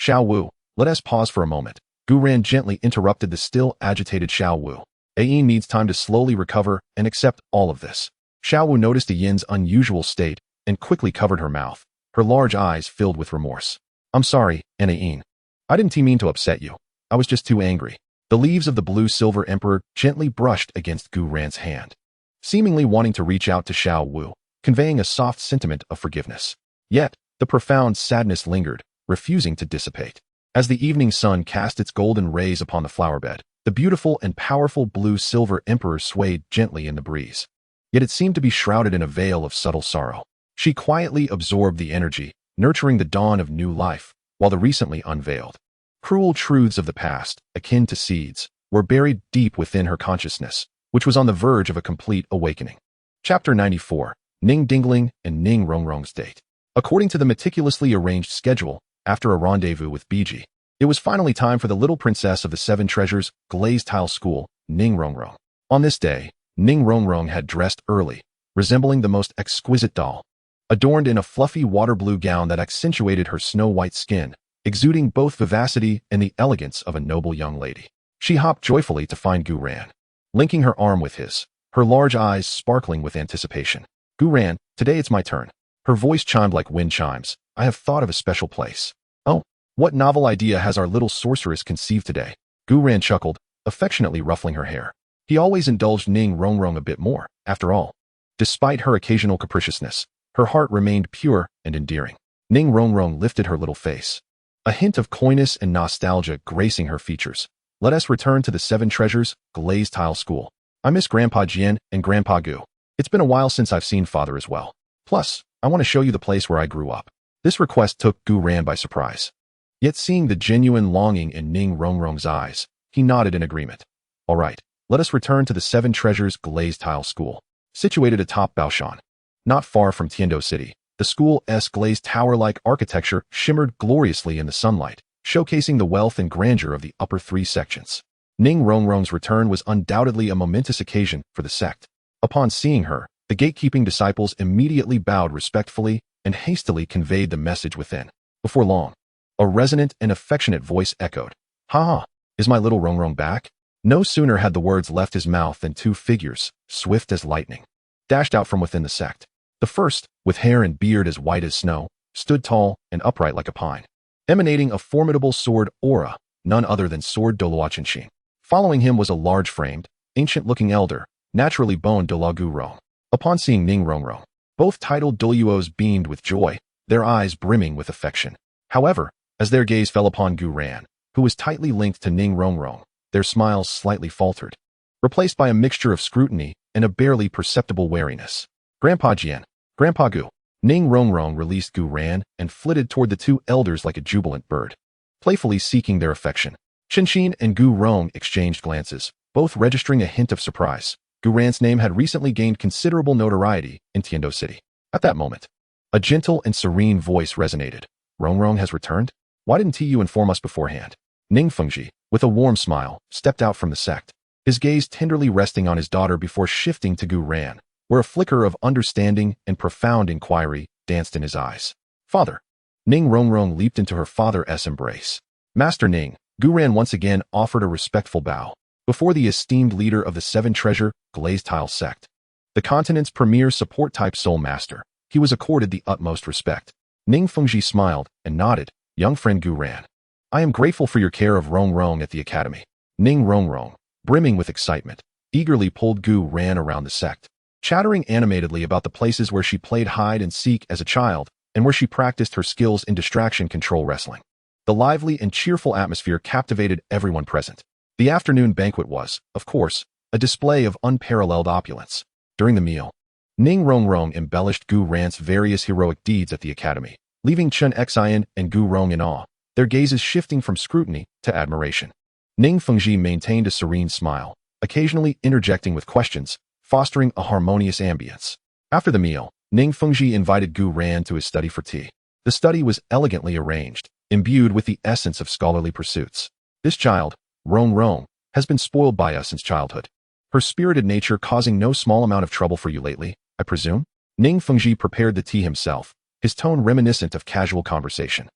A: Xiao Wu, let us pause for a moment. Gu Ran gently interrupted the still agitated Xiao Wu. Ayin needs time to slowly recover and accept all of this. Xiao Wu noticed Ayin's unusual state and quickly covered her mouth, her large eyes filled with remorse. I'm sorry, Aunt Ayin. I didn't mean to upset you. I was just too angry. The leaves of the blue-silver emperor gently brushed against Gu Ran's hand, seemingly wanting to reach out to Xiao Wu, conveying a soft sentiment of forgiveness. Yet, the profound sadness lingered, refusing to dissipate. As the evening sun cast its golden rays upon the flower bed, the beautiful and powerful blue-silver emperor swayed gently in the breeze. Yet it seemed to be shrouded in a veil of subtle sorrow. She quietly absorbed the energy, nurturing the dawn of new life, while the recently unveiled, cruel truths of the past, akin to seeds, were buried deep within her consciousness, which was on the verge of a complete awakening. Chapter 94, Ning Dingling and Ning Rongrong's Date. According to the meticulously arranged schedule, after a rendezvous with Biji, it was finally time for the little princess of the Seven Treasures glazed tile school, Ning Rongrong. On this day, Ning Rongrong had dressed early, resembling the most exquisite doll, adorned in a fluffy water blue gown that accentuated her snow-white skin, exuding both vivacity and the elegance of a noble young lady. She hopped joyfully to find Gu Ran. linking her arm with his, her large eyes sparkling with anticipation. Gu ran, today it's my turn. Her voice chimed like wind chimes. I have thought of a special place. Oh, what novel idea has our little sorceress conceived today? Gu ran chuckled, affectionately ruffling her hair. He always indulged Ning Rongrong a bit more, after all. Despite her occasional capriciousness, her heart remained pure and endearing. Ning Rongrong lifted her little face, a hint of coyness and nostalgia gracing her features. Let us return to the Seven Treasures Glazed Tile School. I miss Grandpa Jian and Grandpa Gu. It's been a while since I've seen Father as well. Plus, I want to show you the place where I grew up. This request took Gu Ran by surprise. Yet seeing the genuine longing in Ning Rongrong's eyes, he nodded in agreement. All right, let us return to the Seven Treasures Glazed Tile School. Situated atop Baoshan, not far from Tiando City, the school's glazed tower-like architecture shimmered gloriously in the sunlight, showcasing the wealth and grandeur of the upper three sections. Ning Rongrong's return was undoubtedly a momentous occasion for the sect. Upon seeing her, the gatekeeping disciples immediately bowed respectfully and hastily conveyed the message within. Before long, a resonant and affectionate voice echoed, "Ha ha, is my little Rongrong back?" No sooner had the words left his mouth than two figures, swift as lightning, dashed out from within the sect. The first, with hair and beard as white as snow, stood tall and upright like a pine, emanating a formidable sword aura, none other than Sword Douluo Continent. Following him was a large-framed, ancient-looking elder, naturally boned Douluo Gu. Upon seeing Ning Rongrong, both titled Douluos beamed with joy, their eyes brimming with affection. However, as their gaze fell upon Gu Ran, who was tightly linked to Ning Rongrong, their smiles slightly faltered, replaced by a mixture of scrutiny and a barely perceptible wariness. Grandpa Jian, Grandpa Gu. Ning Rongrong released Gu Ran and flitted toward the two elders like a jubilant bird, playfully seeking their affection. Qinshin and Gu Rong exchanged glances, both registering a hint of surprise. Gu Ran's name had recently gained considerable notoriety in Tiando City. At that moment, a gentle and serene voice resonated. Rongrong has returned? Why didn't you inform us beforehand? Ning Fengji, with a warm smile, stepped out from the sect, his gaze tenderly resting on his daughter before shifting to Gu Ran, where a flicker of understanding and profound inquiry danced in his eyes. Father. Ning Rongrong leaped into her father's embrace. Master Ning, Gu Ran once again offered a respectful bow before the esteemed leader of the Seven Treasure Glazed Tile sect. The continent's premier support-type soul master, he was accorded the utmost respect. Ning Fengji smiled and nodded. Young friend Gu Ran, I am grateful for your care of Rongrong at the academy. Ning Rongrong, brimming with excitement, eagerly pulled Gu Ran around the sect, chattering animatedly about the places where she played hide and seek as a child and where she practiced her skills in distraction control wrestling. The lively and cheerful atmosphere captivated everyone present. The afternoon banquet was, of course, a display of unparalleled opulence. During the meal, Ning Rongrong embellished Gu Ran's various heroic deeds at the academy, leaving Chen Xian and Gu Rong in awe, their gazes shifting from scrutiny to admiration. Ning Fengji maintained a serene smile, occasionally interjecting with questions, fostering a harmonious ambience. After the meal, Ning Fengji invited Gu Ran to his study for tea. The study was elegantly arranged, imbued with the essence of scholarly pursuits. This child, Rongrong, has been spoiled by us since childhood. Her spirited nature causing no small amount of trouble for you lately, I presume? Ning Fengji prepared the tea himself, his tone reminiscent of casual conversation.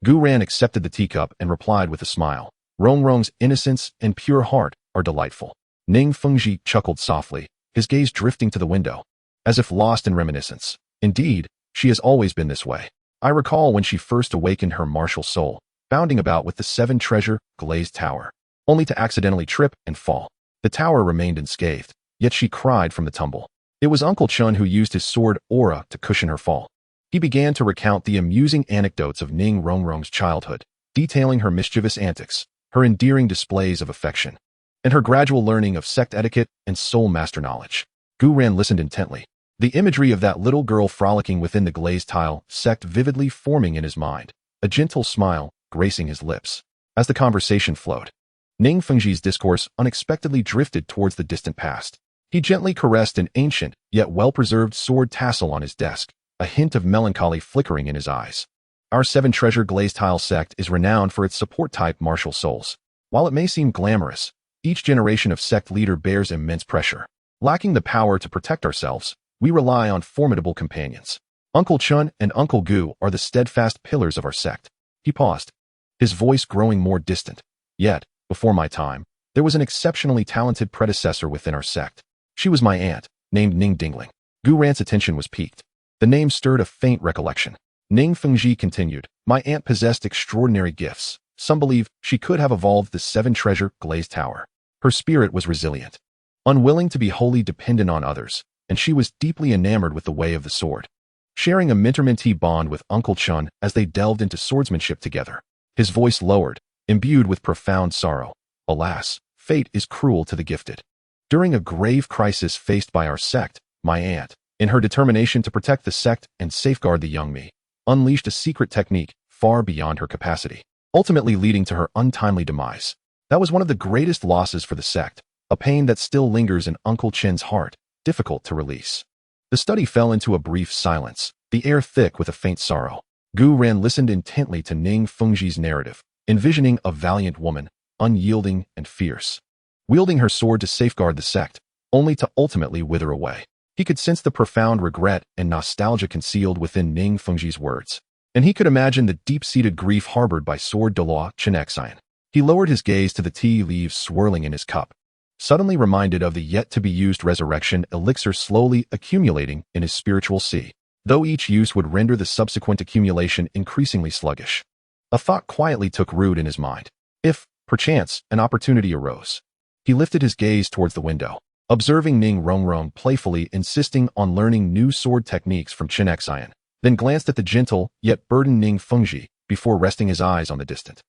A: Gu Ran accepted the teacup and replied with a smile. Rongrong's innocence and pure heart are delightful. Ning Fengji chuckled softly, his gaze drifting to the window, as if lost in reminiscence. Indeed, she has always been this way. I recall when she first awakened her martial soul, bounding about with the Seven Treasure Glazed Tower, only to accidentally trip and fall. The tower remained unscathed, yet she cried from the tumble. It was Uncle Chun who used his sword aura to cushion her fall. He began to recount the amusing anecdotes of Ning Rongrong's childhood, detailing her mischievous antics, her endearing displays of affection, and her gradual learning of sect etiquette and soul master knowledge. Gu Ran listened intently, the imagery of that little girl frolicking within the glazed tile sect vividly forming in his mind, a gentle smile gracing his lips. As the conversation flowed, Ning Fengji's discourse unexpectedly drifted towards the distant past. He gently caressed an ancient, yet well-preserved sword tassel on his desk, a hint of melancholy flickering in his eyes. Our Seven Treasure Glazed Tile sect is renowned for its support-type martial souls. While it may seem glamorous, each generation of sect leader bears immense pressure. Lacking the power to protect ourselves, we rely on formidable companions. Uncle Chun and Uncle Gu are the steadfast pillars of our sect. He paused, his voice growing more distant. Yet, before my time, There was an exceptionally talented predecessor within our sect. She was my aunt, named Ning Dingling. Gu Ran's attention was piqued. The name stirred a faint recollection. Ning Fengji continued, my aunt possessed extraordinary gifts. Some believe she could have evolved the seven-treasure glazed tower. Her spirit was resilient, unwilling to be wholly dependent on others, and she was deeply enamored with the way of the sword, sharing a mentor-mentee bond with Uncle Chun as they delved into swordsmanship together. His voice lowered, imbued with profound sorrow. Alas, fate is cruel to the gifted. During a grave crisis faced by our sect, my aunt, in her determination to protect the sect and safeguard the young me, unleashed a secret technique far beyond her capacity, ultimately leading to her untimely demise. That was one of the greatest losses for the sect, a pain that still lingers in Uncle Chin's heart, difficult to release. The study fell into a brief silence, the air thick with a faint sorrow. Gu Ran listened intently to Ning Fengji's narrative, envisioning a valiant woman, unyielding and fierce, wielding her sword to safeguard the sect, only to ultimately wither away. He could sense the profound regret and nostalgia concealed within Ning Fengji's words, and he could imagine the deep-seated grief harbored by Sword Douluo Continent. He lowered his gaze to the tea leaves swirling in his cup, suddenly reminded of the yet-to-be-used resurrection elixir slowly accumulating in his spiritual sea, though each use would render the subsequent accumulation increasingly sluggish. A thought quietly took root in his mind. If, perchance, an opportunity arose, he lifted his gaze towards the window, observing Ning Rongrong playfully insisting on learning new sword techniques from Xian, then glanced at the gentle, yet burdened Ning Fengji before resting his eyes on the distant,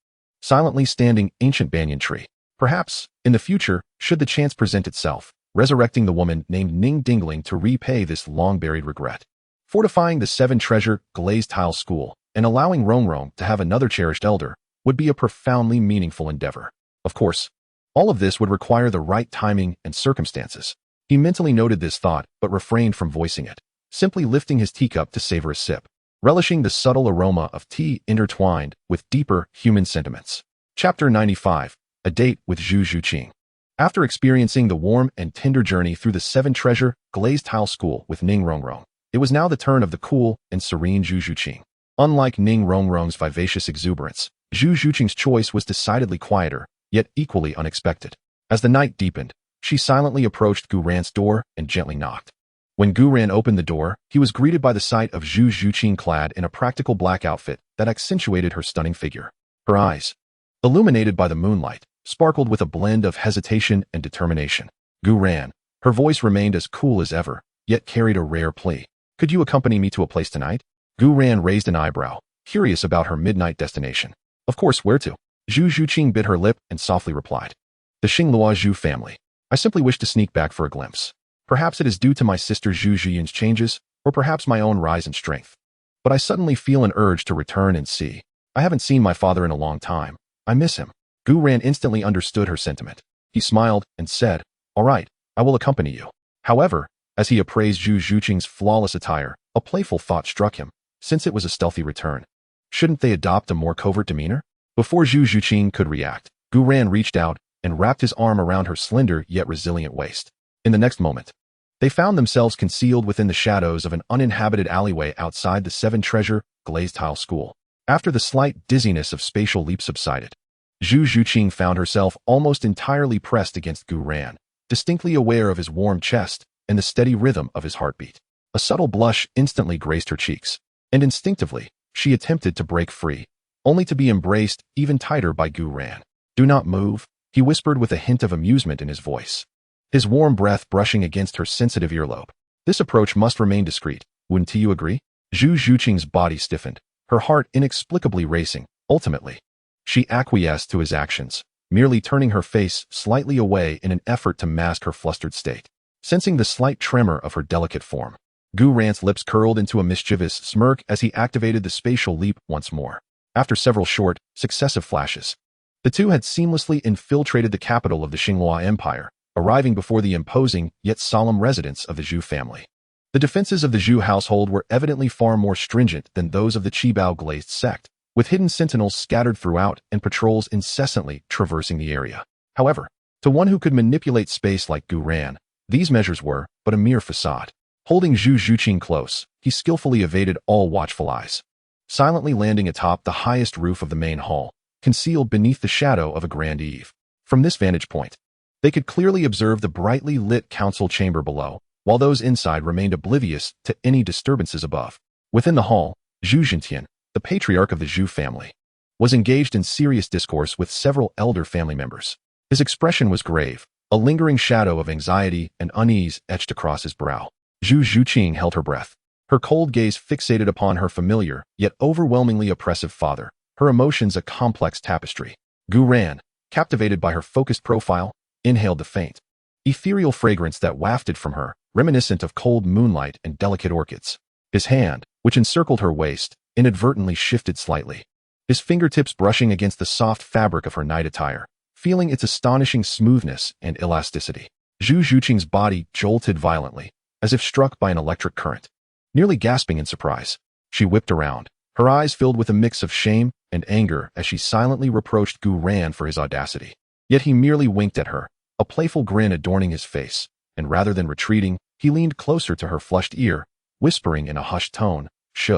A: silently standing ancient banyan tree. Perhaps, in the future, should the chance present itself, resurrecting the woman named Ning Dingling to repay this long-buried regret, fortifying the seven-treasure glazed tile school, and allowing Rongrong to have another cherished elder, would be a profoundly meaningful endeavor. Of course, all of this would require the right timing and circumstances. He mentally noted this thought, but refrained from voicing it, simply lifting his teacup to savor a sip, relishing the subtle aroma of tea intertwined with deeper human sentiments. Chapter 95. A Date with Zhu Zhuqing. After experiencing the warm and tender journey through the seven-treasure glazed tile school with Ning Rongrong, it was now the turn of the cool and serene Zhu Zhuqing. Unlike Ning Rongrong's vivacious exuberance, Zhu Zhuqing's choice was decidedly quieter, yet equally unexpected. As the night deepened, she silently approached Gu Ran's door and gently knocked. When Gu Ran opened the door, he was greeted by the sight of Zhu Zhuqing clad in a practical black outfit that accentuated her stunning figure. Her eyes, illuminated by the moonlight, sparkled with a blend of hesitation and determination. Gu Ran, her voice remained as cool as ever, yet carried a rare plea. Could you accompany me to a place tonight? Gu Ran raised an eyebrow, curious about her midnight destination. Of course, where to? Zhu Zhuqing bit her lip and softly replied. The Xinglua Zhu family. I simply wish to sneak back for a glimpse. Perhaps it is due to my sister Zhu Zhiyin's changes, or perhaps my own rise in strength. But I suddenly feel an urge to return and see. I haven't seen my father in a long time. I miss him. Gu Ran instantly understood her sentiment. He smiled and said, all right, I will accompany you. However, as he appraised Zhu Zhuqing's flawless attire, a playful thought struck him. Since it was a stealthy return, shouldn't they adopt a more covert demeanor? Before Zhu Zhuqing could react, Gu Ran reached out and wrapped his arm around her slender yet resilient waist. In the next moment, they found themselves concealed within the shadows of an uninhabited alleyway outside the seven-treasure glazed tile school. After the slight dizziness of spatial leap subsided, Zhu Zhuqing found herself almost entirely pressed against Gu Ran, distinctly aware of his warm chest and the steady rhythm of his heartbeat. A subtle blush instantly graced her cheeks, and instinctively, she attempted to break free, only to be embraced even tighter by Gu Ran. Do not move, he whispered with a hint of amusement in his voice, his warm breath brushing against her sensitive earlobe. This approach must remain discreet, wouldn't you agree? Zhu Zhuqing's body stiffened, her heart inexplicably racing. Ultimately, she acquiesced to his actions, merely turning her face slightly away in an effort to mask her flustered state. Sensing the slight tremor of her delicate form, Gu Ran's lips curled into a mischievous smirk as he activated the spatial leap once more. After several short, successive flashes, the two had seamlessly infiltrated the capital of the Xinglua Empire, arriving before the imposing yet solemn residence of the Zhu family. The defenses of the Zhu household were evidently far more stringent than those of the Qibao glazed sect, with hidden sentinels scattered throughout and patrols incessantly traversing the area. However, to one who could manipulate space like Gu Ran, these measures were but a mere facade. Holding Zhu Zhuqing close, he skillfully evaded all watchful eyes, silently landing atop the highest roof of the main hall, concealed beneath the shadow of a grand eave. From this vantage point, they could clearly observe the brightly lit council chamber below, while those inside remained oblivious to any disturbances above. Within the hall, Zhu Jintian, the patriarch of the Zhu family, was engaged in serious discourse with several elder family members. His expression was grave, a lingering shadow of anxiety and unease etched across his brow. Zhu Zhuqing held her breath, her cold gaze fixated upon her familiar yet overwhelmingly oppressive father, her emotions a complex tapestry. Gu ran, captivated by her focused profile, inhaled the faint, ethereal fragrance that wafted from her, reminiscent of cold moonlight and delicate orchids. His hand, which encircled her waist, inadvertently shifted slightly, his fingertips brushing against the soft fabric of her night attire, feeling its astonishing smoothness and elasticity. Zhu Zhuqing's body jolted violently, as if struck by an electric current. Nearly gasping in surprise, she whipped around, her eyes filled with a mix of shame and anger as she silently reproached Gu Ran for his audacity. Yet he merely winked at her, a playful grin adorning his face, and rather than retreating, he leaned closer to her flushed ear, whispering in a hushed tone, "Shh.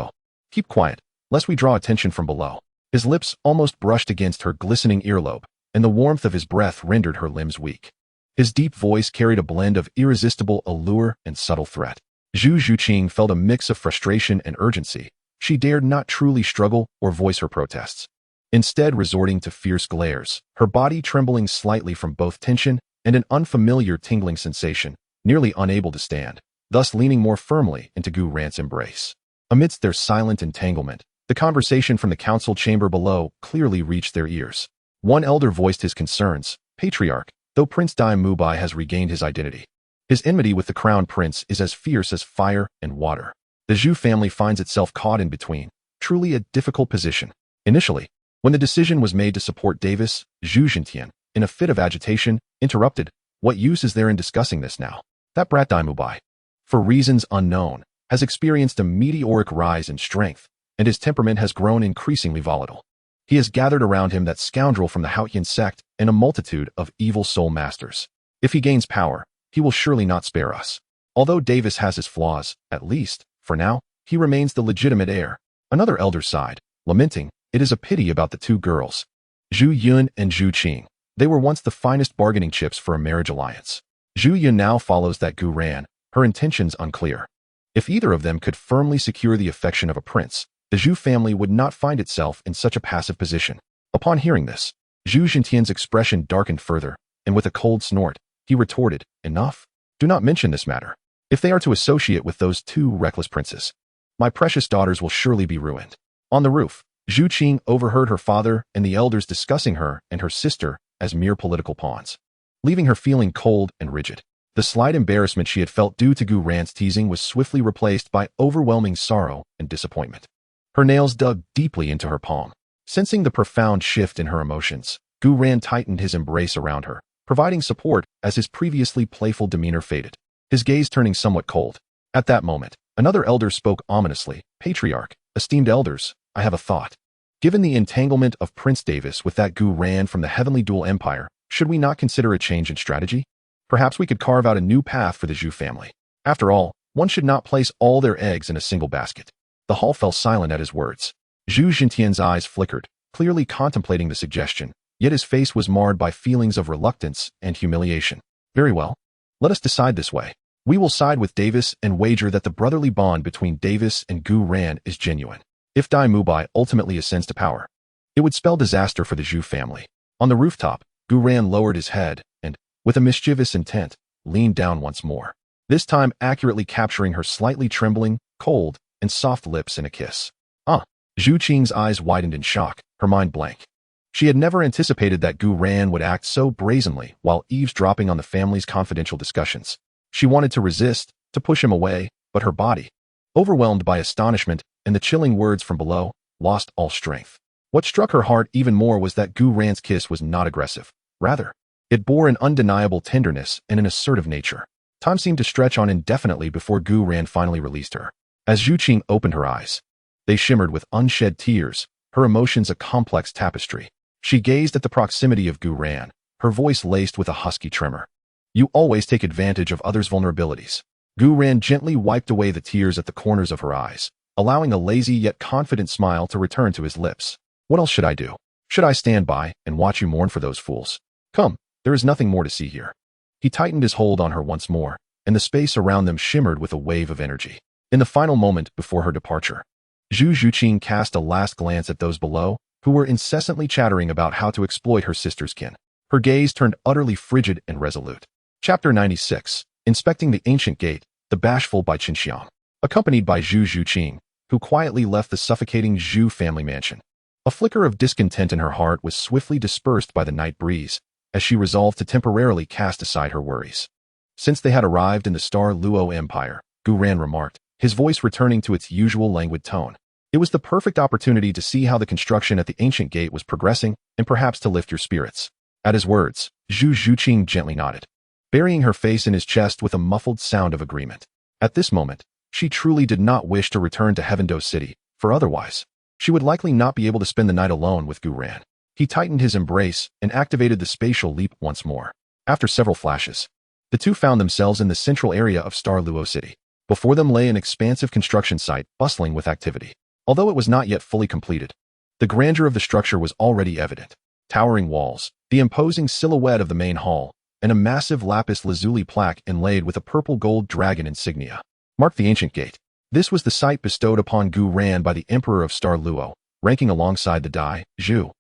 A: Keep quiet, lest we draw attention from below." His lips almost brushed against her glistening earlobe, and the warmth of his breath rendered her limbs weak. His deep voice carried a blend of irresistible allure and subtle threat. Zhu Zhuqing felt a mix of frustration and urgency. She dared not truly struggle or voice her protests, instead resorting to fierce glares, her body trembling slightly from both tension and an unfamiliar tingling sensation, nearly unable to stand, thus leaning more firmly into Gu Ran's embrace. Amidst their silent entanglement, the conversation from the council chamber below clearly reached their ears. One elder voiced his concerns, "Patriarch, though Prince Dai Mubai has regained his identity, his enmity with the crown prince is as fierce as fire and water. The Zhu family finds itself caught in between, truly a difficult position." Initially, when the decision was made to support Davis, Zhu Jintian, in a fit of agitation, interrupted, "What use is there in discussing this now? That brat Dai Mubai, for reasons unknown, has experienced a meteoric rise in strength, and his temperament has grown increasingly volatile. He has gathered around him that scoundrel from the Haotian sect and a multitude of evil soul masters. If he gains power, he will surely not spare us. Although Davis has his flaws, at least, for now, he remains the legitimate heir." Another elder sighed, lamenting, "It is a pity about the two girls, Zhu Yun and Zhu Qing. They were once the finest bargaining chips for a marriage alliance. Zhu Yun now follows that Gu Ran, her intentions unclear. If either of them could firmly secure the affection of a prince, the Zhu family would not find itself in such a passive position." Upon hearing this, Zhu Jintian's expression darkened further, and with a cold snort, he retorted, "Enough. Do not mention this matter. If they are to associate with those two reckless princes, my precious daughters will surely be ruined." On the roof, Zhu Qing overheard her father and the elders discussing her and her sister as mere political pawns, leaving her feeling cold and rigid. The slight embarrassment she had felt due to Gu Ran's teasing was swiftly replaced by overwhelming sorrow and disappointment. Her nails dug deeply into her palm. Sensing the profound shift in her emotions, Gu Ran tightened his embrace around her, providing support as his previously playful demeanor faded, his gaze turning somewhat cold. At that moment, another elder spoke ominously, "Patriarch, esteemed elders, I have a thought. Given the entanglement of Prince Davis with that Gu Ran from the Heavenly Dual Empire, should we not consider a change in strategy? Perhaps we could carve out a new path for the Zhu family. After all, one should not place all their eggs in a single basket." The hall fell silent at his words. Zhu Jintian's eyes flickered, clearly contemplating the suggestion, yet his face was marred by feelings of reluctance and humiliation. "Very well. Let us decide this way. We will side with Davis and wager that the brotherly bond between Davis and Gu Ran is genuine. If Dai Mubai ultimately ascends to power, it would spell disaster for the Zhu family." On the rooftop, Gu Ran lowered his head and, with a mischievous intent, leaned down once more, this time accurately capturing her slightly trembling, cold, and soft lips in a kiss. Zhu Qing's eyes widened in shock, her mind blank. She had never anticipated that Gu Ran would act so brazenly while eavesdropping on the family's confidential discussions. She wanted to resist, to push him away, but her body, overwhelmed by astonishment and the chilling words from below, lost all strength. What struck her heart even more was that Gu Ran's kiss was not aggressive. Rather, it bore an undeniable tenderness and an assertive nature. Time seemed to stretch on indefinitely before Gu Ran finally released her. As Zhu Qing opened her eyes, they shimmered with unshed tears, her emotions a complex tapestry. She gazed at the proximity of Gu Ran, her voice laced with a husky tremor. "You always take advantage of others' vulnerabilities." Gu Ran gently wiped away the tears at the corners of her eyes, allowing a lazy yet confident smile to return to his lips. "What else should I do? Should I stand by and watch you mourn for those fools? Come, There is nothing more to see here. He tightened his hold on her once more, and the space around them shimmered with a wave of energy. In the final moment before her departure, Zhu Zhuqing cast a last glance at those below, who were incessantly chattering about how to exploit her sister's kin. Her gaze turned utterly frigid and resolute. Chapter 96. Inspecting the Ancient Gate, the Bashful by Qinxiang. Accompanied by Zhu Zhuqing, who quietly left the suffocating Zhu family mansion. A flicker of discontent in her heart was swiftly dispersed by the night breeze, as she resolved to temporarily cast aside her worries. Since they had arrived in the Star Luo Empire, Gu Ran remarked, his voice returning to its usual languid tone. It was the perfect opportunity to see how the construction at the Ancient Gate was progressing, and perhaps to lift your spirits. At his words, Zhu Zhuqing gently nodded, burying her face in his chest with a muffled sound of agreement. At this moment, she truly did not wish to return to Heavendo City, for otherwise, she would likely not be able to spend the night alone with Gu Ran. He tightened his embrace and activated the spatial leap once more. After several flashes, the two found themselves in the central area of Star Luo City. Before them lay an expansive construction site bustling with activity. Although it was not yet fully completed, the grandeur of the structure was already evident. Towering walls, the imposing silhouette of the main hall, and a massive lapis lazuli plaque inlaid with a purple-gold dragon insignia marked the Ancient Gate. This was the site bestowed upon Gu Ran by the Emperor of Star Luo, ranking alongside the Dai, Zhu,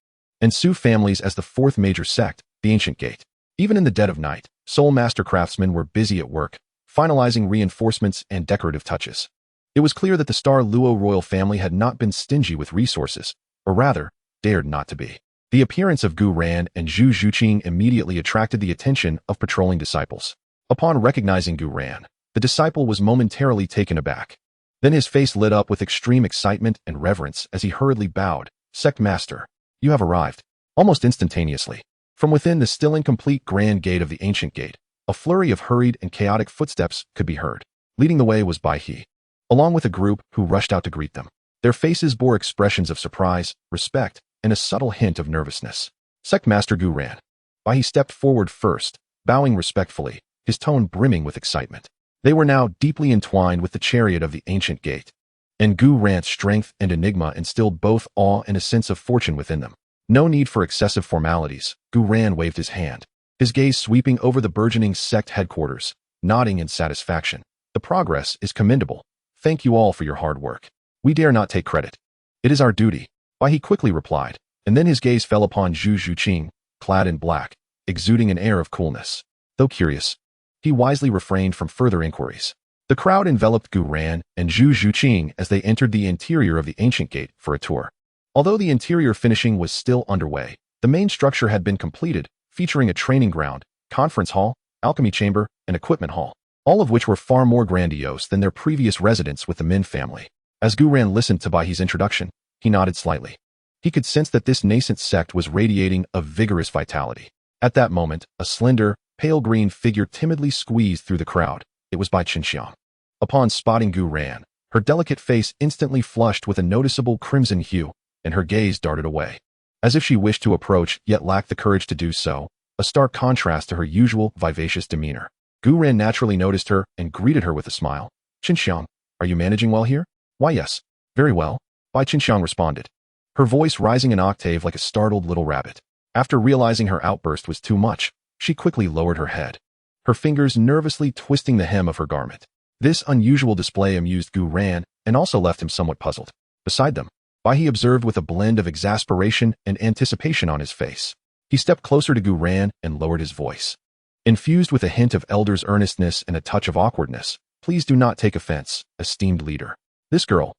A: and Su families as the fourth major sect, the Ancient Gate. Even in the dead of night, Soul Master craftsmen were busy at work, finalizing reinforcements and decorative touches. It was clear that the Star Luo royal family had not been stingy with resources, or rather, dared not to be. The appearance of Gu Ran and Zhu Zhuqing immediately attracted the attention of patrolling disciples. Upon recognizing Gu Ran, the disciple was momentarily taken aback. Then his face lit up with extreme excitement and reverence as he hurriedly bowed. Sect Master, you have arrived. Almost instantaneously, from within the still incomplete Grand Gate of the Ancient Gate, a flurry of hurried and chaotic footsteps could be heard. Leading the way was Bai He, along with a group who rushed out to greet them. Their faces bore expressions of surprise, respect, and a subtle hint of nervousness. Sect Master Gu Ran. Bai He stepped forward first, bowing respectfully, his tone brimming with excitement. They were now deeply entwined with the chariot of the Ancient Gate, and Gu Ran's strength and enigma instilled both awe and a sense of fortune within them. No need for excessive formalities. Gu Ran waved his hand, his gaze sweeping over the burgeoning sect headquarters, nodding in satisfaction. The progress is commendable. Thank you all for your hard work. We dare not take credit. It is our duty. Bai He quickly replied, and then his gaze fell upon Zhu Zhuqing, clad in black, exuding an air of coolness. Though curious, he wisely refrained from further inquiries. The crowd enveloped Gu Ran and Zhu Zhuqing as they entered the interior of the Ancient Gate for a tour. Although the interior finishing was still underway, the main structure had been completed, featuring a training ground, conference hall, alchemy chamber, and equipment hall, all of which were far more grandiose than their previous residence with the Min family. As Gu Ran listened to Bai He's introduction, he nodded slightly. He could sense that this nascent sect was radiating a vigorous vitality. At that moment, a slender, pale green figure timidly squeezed through the crowd. It was Bai Qinxiang. Upon spotting Gu Ran, her delicate face instantly flushed with a noticeable crimson hue, and her gaze darted away, as if she wished to approach yet lacked the courage to do so, a stark contrast to her usual vivacious demeanor. Gu Ran naturally noticed her and greeted her with a smile. Qinxiang, are you managing well here? Why yes, very well, Bai Qinxiang responded, her voice rising an octave like a startled little rabbit. After realizing her outburst was too much, she quickly lowered her head, her fingers nervously twisting the hem of her garment. This unusual display amused Gu Ran and also left him somewhat puzzled. Beside them, Bai He observed with a blend of exasperation and anticipation on his face. He stepped closer to Gu Ran and lowered his voice, infused with a hint of elder's earnestness and a touch of awkwardness. Please do not take offense, esteemed leader. This girl,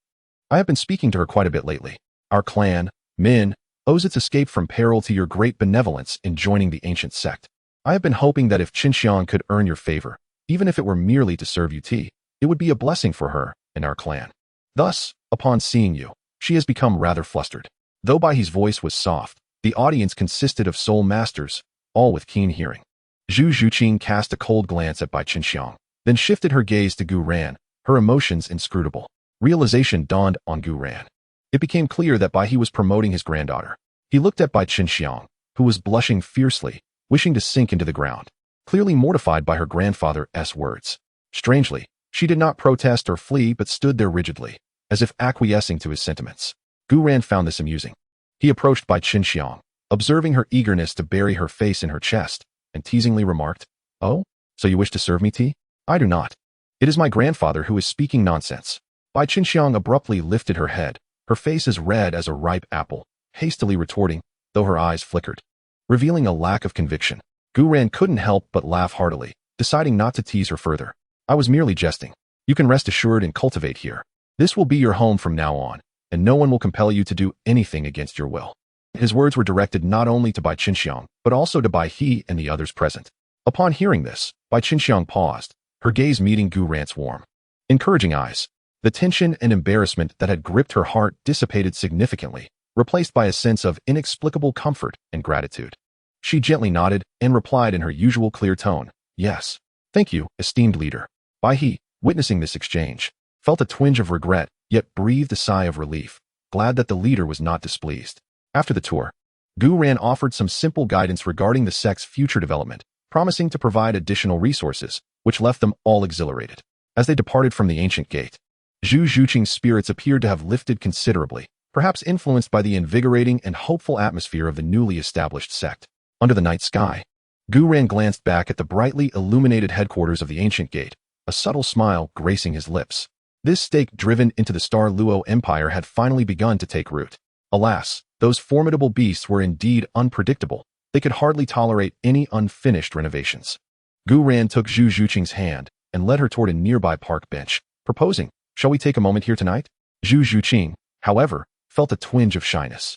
A: I have been speaking to her quite a bit lately. Our clan, Min, owes its escape from peril to your great benevolence in joining the ancient sect. I have been hoping that if Qinxiang could earn your favor, even if it were merely to serve you tea, it would be a blessing for her and our clan. Thus, upon seeing you, she has become rather flustered. Though Bai He's voice was soft, the audience consisted of soul masters, all with keen hearing. Zhu Zhuqing cast a cold glance at Bai Qinxiang, then shifted her gaze to Gu Ran, her emotions inscrutable. Realization dawned on Gu Ran. It became clear that Bai He was promoting his granddaughter. He looked at Bai Qinxiang, who was blushing fiercely, wishing to sink into the ground, clearly mortified by her grandfather's words. Strangely, she did not protest or flee but stood there rigidly, as if acquiescing to his sentiments. Gu Ran found this amusing. He approached Bai Qinxiang, observing her eagerness to bury her face in her chest, and teasingly remarked, "Oh, so you wish to serve me tea? I do not. It is my grandfather who is speaking nonsense." Bai Qinxiang abruptly lifted her head, her face as red as a ripe apple, hastily retorting, though her eyes flickered, revealing a lack of conviction. Gu Ran couldn't help but laugh heartily, deciding not to tease her further. "I was merely jesting. You can rest assured and cultivate here. This will be your home from now on, and no one will compel you to do anything against your will." His words were directed not only to Bai Qinxiang, but also to Bai He and the others present. Upon hearing this, Bai Qinxiang paused, her gaze meeting Gu Ran's warm, encouraging eyes. The tension and embarrassment that had gripped her heart dissipated significantly, replaced by a sense of inexplicable comfort and gratitude. She gently nodded and replied in her usual clear tone, "Yes. Thank you, esteemed leader." Bai He, witnessing this exchange, felt a twinge of regret, yet breathed a sigh of relief, glad that the leader was not displeased. After the tour, Gu Ran offered some simple guidance regarding the sect's future development, promising to provide additional resources, which left them all exhilarated. As they departed from the ancient gate, Zhu Zhuqing's spirits appeared to have lifted considerably, perhaps influenced by the invigorating and hopeful atmosphere of the newly established sect. Under the night sky, Gu Ran glanced back at the brightly illuminated headquarters of the ancient gate, a subtle smile gracing his lips. This stake driven into the Star Luo Empire had finally begun to take root. Alas, those formidable beasts were indeed unpredictable. They could hardly tolerate any unfinished renovations. Gu Ran took Zhu Zhuqing's hand and led her toward a nearby park bench, proposing, "Shall we take a moment here tonight?" Zhu Zhuqing, however, felt a twinge of shyness.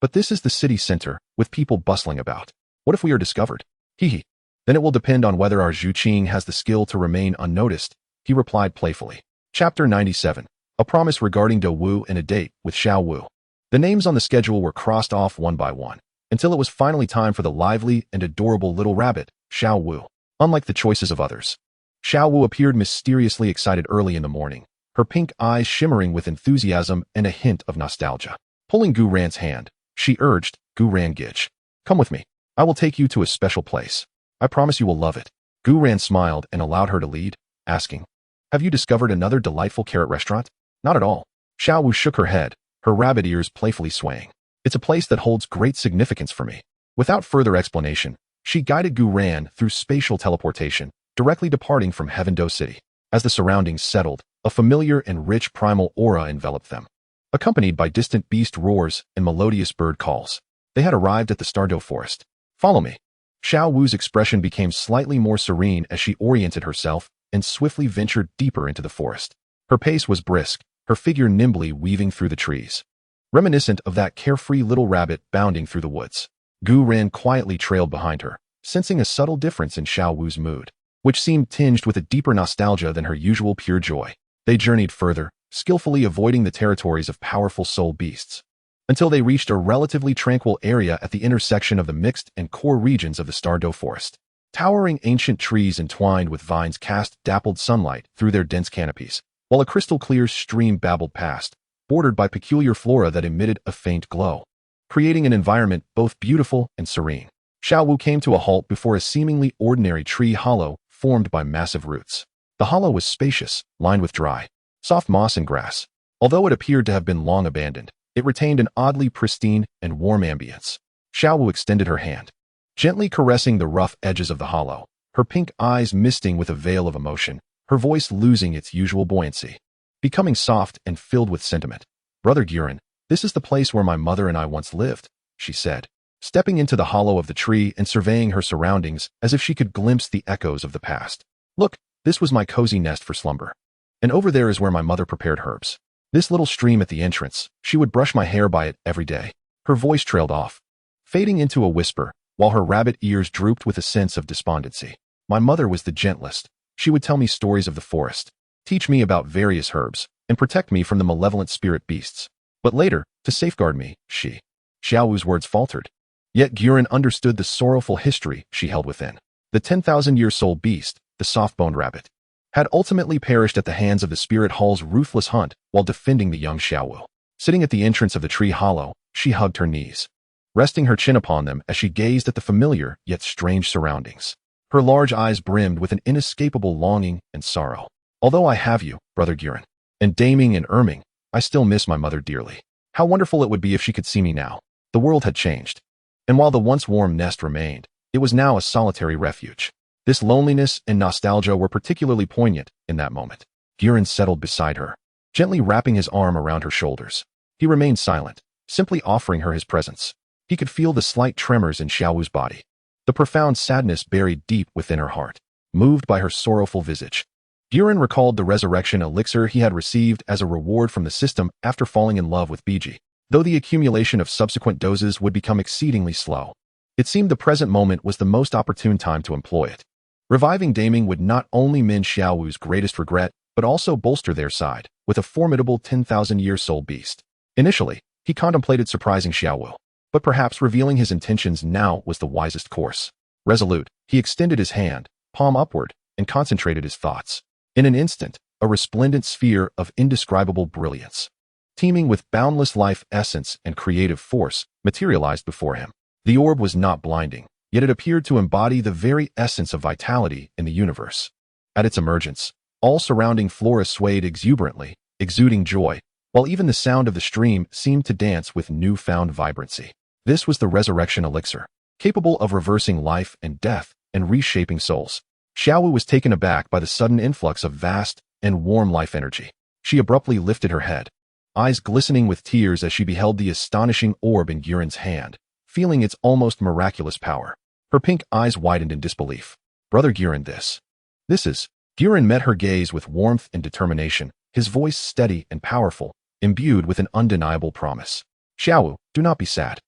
A: But this is the city center, with people bustling about. What if we are discovered?" "Hee. Then it will depend on whether our Zhuqing has the skill to remain unnoticed," he replied playfully. Chapter 97. A promise regarding Do Wu and a date with Xiao Wu. The names on the schedule were crossed off one by one, until it was finally time for the lively and adorable little rabbit, Xiao Wu. Unlike the choices of others, Xiao Wu appeared mysteriously excited early in the morning, her pink eyes shimmering with enthusiasm and a hint of nostalgia. Pulling Gu Ran's hand, she urged, "Gu Ran Gij, come with me. I will take you to a special place. I promise you will love it." Gu Ran smiled and allowed her to lead, asking, "Have you discovered another delightful carrot restaurant?" "Not at all." Xiao Wu shook her head, her rabbit ears playfully swaying. "It's a place that holds great significance for me." Without further explanation, she guided Gu Ran through spatial teleportation, directly departing from Heaven Do City. As the surroundings settled, a familiar and rich primal aura enveloped them. Accompanied by distant beast roars and melodious bird calls, they had arrived at the Stardo Forest. "Follow me." Xiao Wu's expression became slightly more serene as she oriented herself and swiftly ventured deeper into the forest. Her pace was brisk, her figure nimbly weaving through the trees, reminiscent of that carefree little rabbit bounding through the woods. Gu Ran quietly trailed behind her, sensing a subtle difference in Xiao Wu's mood, which seemed tinged with a deeper nostalgia than her usual pure joy. They journeyed further, skillfully avoiding the territories of powerful soul beasts, until they reached a relatively tranquil area at the intersection of the mixed and core regions of the Stardo Forest. Towering ancient trees entwined with vines cast dappled sunlight through their dense canopies, while a crystal-clear stream babbled past, bordered by peculiar flora that emitted a faint glow, creating an environment both beautiful and serene. Xiao Wu came to a halt before a seemingly ordinary tree hollow formed by massive roots. The hollow was spacious, lined with dry, soft moss and grass. Although it appeared to have been long abandoned, it retained an oddly pristine and warm ambience. Xiao Wu extended her hand, gently caressing the rough edges of the hollow, her pink eyes misting with a veil of emotion, her voice losing its usual buoyancy, becoming soft and filled with sentiment. "Brother Guren, this is the place where my mother and I once lived," she said, stepping into the hollow of the tree and surveying her surroundings as if she could glimpse the echoes of the past. "Look, this was my cozy nest for slumber. And over there is where my mother prepared herbs. This little stream at the entrance, she would brush my hair by it every day." Her voice trailed off, fading into a whisper, while her rabbit ears drooped with a sense of despondency. "My mother was the gentlest. She would tell me stories of the forest, teach me about various herbs, and protect me from the malevolent spirit beasts. But later, to safeguard me, Xiao Wu's words faltered. Yet Guren understood the sorrowful history she held within. The 10,000-year soul beast, the soft-boned rabbit, had ultimately perished at the hands of the Spirit Hall's ruthless hunt while defending the young Xiao Wu. Sitting at the entrance of the tree hollow, she hugged her knees, resting her chin upon them as she gazed at the familiar yet strange surroundings. Her large eyes brimmed with an inescapable longing and sorrow. "Although I have you, Brother Guren, and Daming and Erming, I still miss my mother dearly. How wonderful it would be if she could see me now." The world had changed, and while the once warm nest remained, It was now a solitary refuge. This loneliness and nostalgia were particularly poignant in that moment. Guren settled beside her, gently wrapping his arm around her shoulders. He remained silent, simply offering her his presence. He could feel the slight tremors in Xiaowu's body, the profound sadness buried deep within her heart, moved by her sorrowful visage. Guren recalled the resurrection elixir he had received as a reward from the system after falling in love with Biji, though the accumulation of subsequent doses would become exceedingly slow. It seemed the present moment was the most opportune time to employ it. Reviving Daming would not only mend Xiaowu's greatest regret, but also bolster their side with a formidable 10,000-year soul beast. Initially, he contemplated surprising Xiaowu, but perhaps revealing his intentions now was the wisest course. Resolute, he extended his hand, palm upward, and concentrated his thoughts. In an instant, a resplendent sphere of indescribable brilliance, teeming with boundless life essence and creative force, materialized before him. The orb was not blinding, yet it appeared to embody the very essence of vitality in the universe. At its emergence, all surrounding flora swayed exuberantly, exuding joy, while even the sound of the stream seemed to dance with newfound vibrancy. This was the resurrection elixir, capable of reversing life and death and reshaping souls. Xiaowu was taken aback by the sudden influx of vast and warm life energy. She abruptly lifted her head, eyes glistening with tears as she beheld the astonishing orb in Guren's hand, feeling its almost miraculous power. Her pink eyes widened in disbelief. Brother Guren, this is... Guren met her gaze with warmth and determination, his voice steady and powerful, imbued with an undeniable promise. Xiaowu, do not be sad.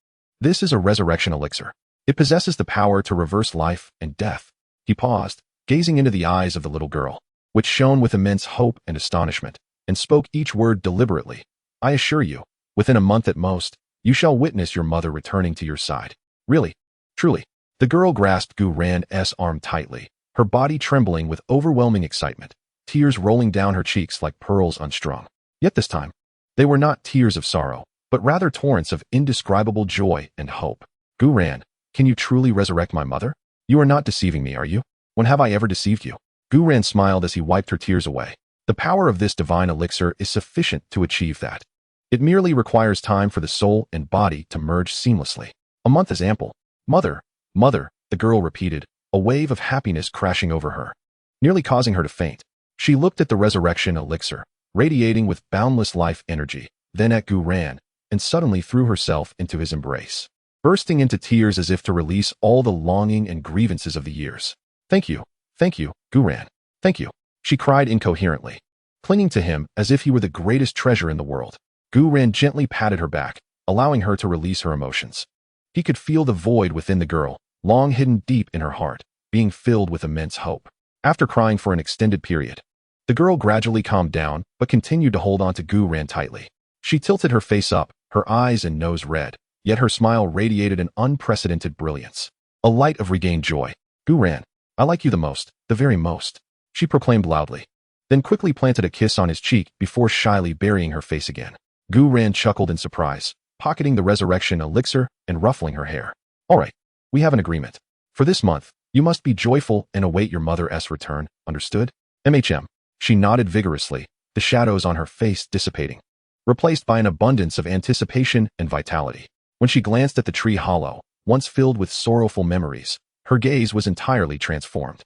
A: This is a resurrection elixir. It possesses the power to reverse life and death. He paused, gazing into the eyes of the little girl, which shone with immense hope and astonishment, and spoke each word deliberately. I assure you, within a month at most, you shall witness your mother returning to your side. Really, truly. The girl grasped Guren's arm tightly, her body trembling with overwhelming excitement, tears rolling down her cheeks like pearls unstrung. Yet this time, they were not tears of sorrow, but rather torrents of indescribable joy and hope. Guren, can you truly resurrect my mother? You are not deceiving me, are you? When have I ever deceived you? Guren smiled as he wiped her tears away. The power of this divine elixir is sufficient to achieve that. It merely requires time for the soul and body to merge seamlessly. A month is ample. Mother, the girl repeated, a wave of happiness crashing over her, nearly causing her to faint. She looked at the resurrection elixir, radiating with boundless life energy, then at Guren, and suddenly threw herself into his embrace, bursting into tears as if to release all the longing and grievances of the years. Thank you, Guren, thank you, she cried incoherently, clinging to him as if he were the greatest treasure in the world. Guren gently patted her back, allowing her to release her emotions. He could feel the void within the girl, long hidden deep in her heart, being filled with immense hope. After crying for an extended period, the girl gradually calmed down, but continued to hold on to Guren tightly. She tilted her face up, her eyes and nose red, yet her smile radiated an unprecedented brilliance, a light of regained joy. Guren, I like you the most, the very most, she proclaimed loudly, then quickly planted a kiss on his cheek before shyly burying her face again. Guren chuckled in surprise, pocketing the resurrection elixir and ruffling her hair. All right, we have an agreement. For this month, you must be joyful and await your mother's return, understood? She nodded vigorously, the shadows on her face dissipating, replaced by an abundance of anticipation and vitality. When she glanced at the tree hollow, once filled with sorrowful memories, her gaze was entirely transformed.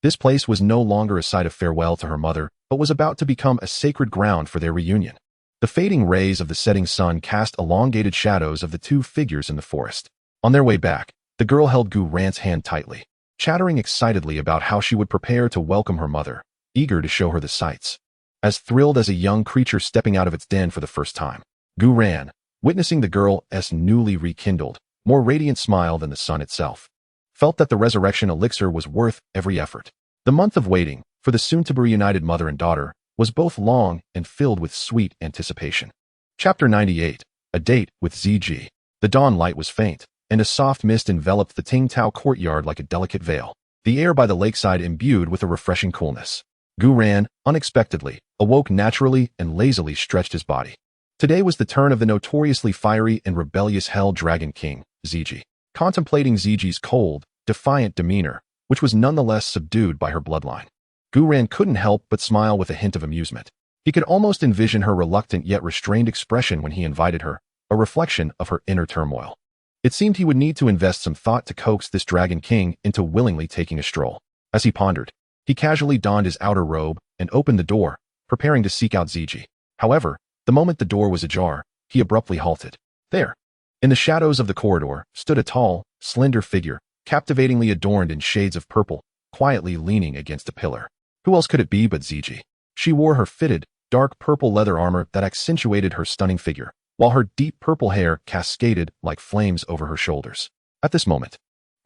A: This place was no longer a site of farewell to her mother, but was about to become a sacred ground for their reunion. The fading rays of the setting sun cast elongated shadows of the two figures in the forest. On their way back, the girl held Guren's hand tightly, chattering excitedly about how she would prepare to welcome her mother, eager to show her the sights. As thrilled as a young creature stepping out of its den for the first time, Guren, witnessing the girl's newly rekindled, more radiant smile than the sun itself, felt that the resurrection elixir was worth every effort. The month of waiting for the soon-to-be reunited mother and daughter was both long and filled with sweet anticipation. Chapter 98, A Date with ZG. The dawn light was faint, and a soft mist enveloped the Tingtao courtyard like a delicate veil, the air by the lakeside imbued with a refreshing coolness. Guren, unexpectedly, awoke naturally and lazily stretched his body. Today was the turn of the notoriously fiery and rebellious Hell Dragon King, ZG. Contemplating ZG's cold, defiant demeanor, which was nonetheless subdued by her bloodline, Guren couldn't help but smile with a hint of amusement. He could almost envision her reluctant yet restrained expression when he invited her, a reflection of her inner turmoil. It seemed he would need to invest some thought to coax this Dragon King into willingly taking a stroll. As he pondered, he casually donned his outer robe and opened the door, preparing to seek out Ziji. However, the moment the door was ajar, he abruptly halted. There, in the shadows of the corridor, stood a tall, slender figure, captivatingly adorned in shades of purple, quietly leaning against a pillar. Who else could it be but Ziji? She wore her fitted, dark purple leather armor that accentuated her stunning figure, while her deep purple hair cascaded like flames over her shoulders. At this moment,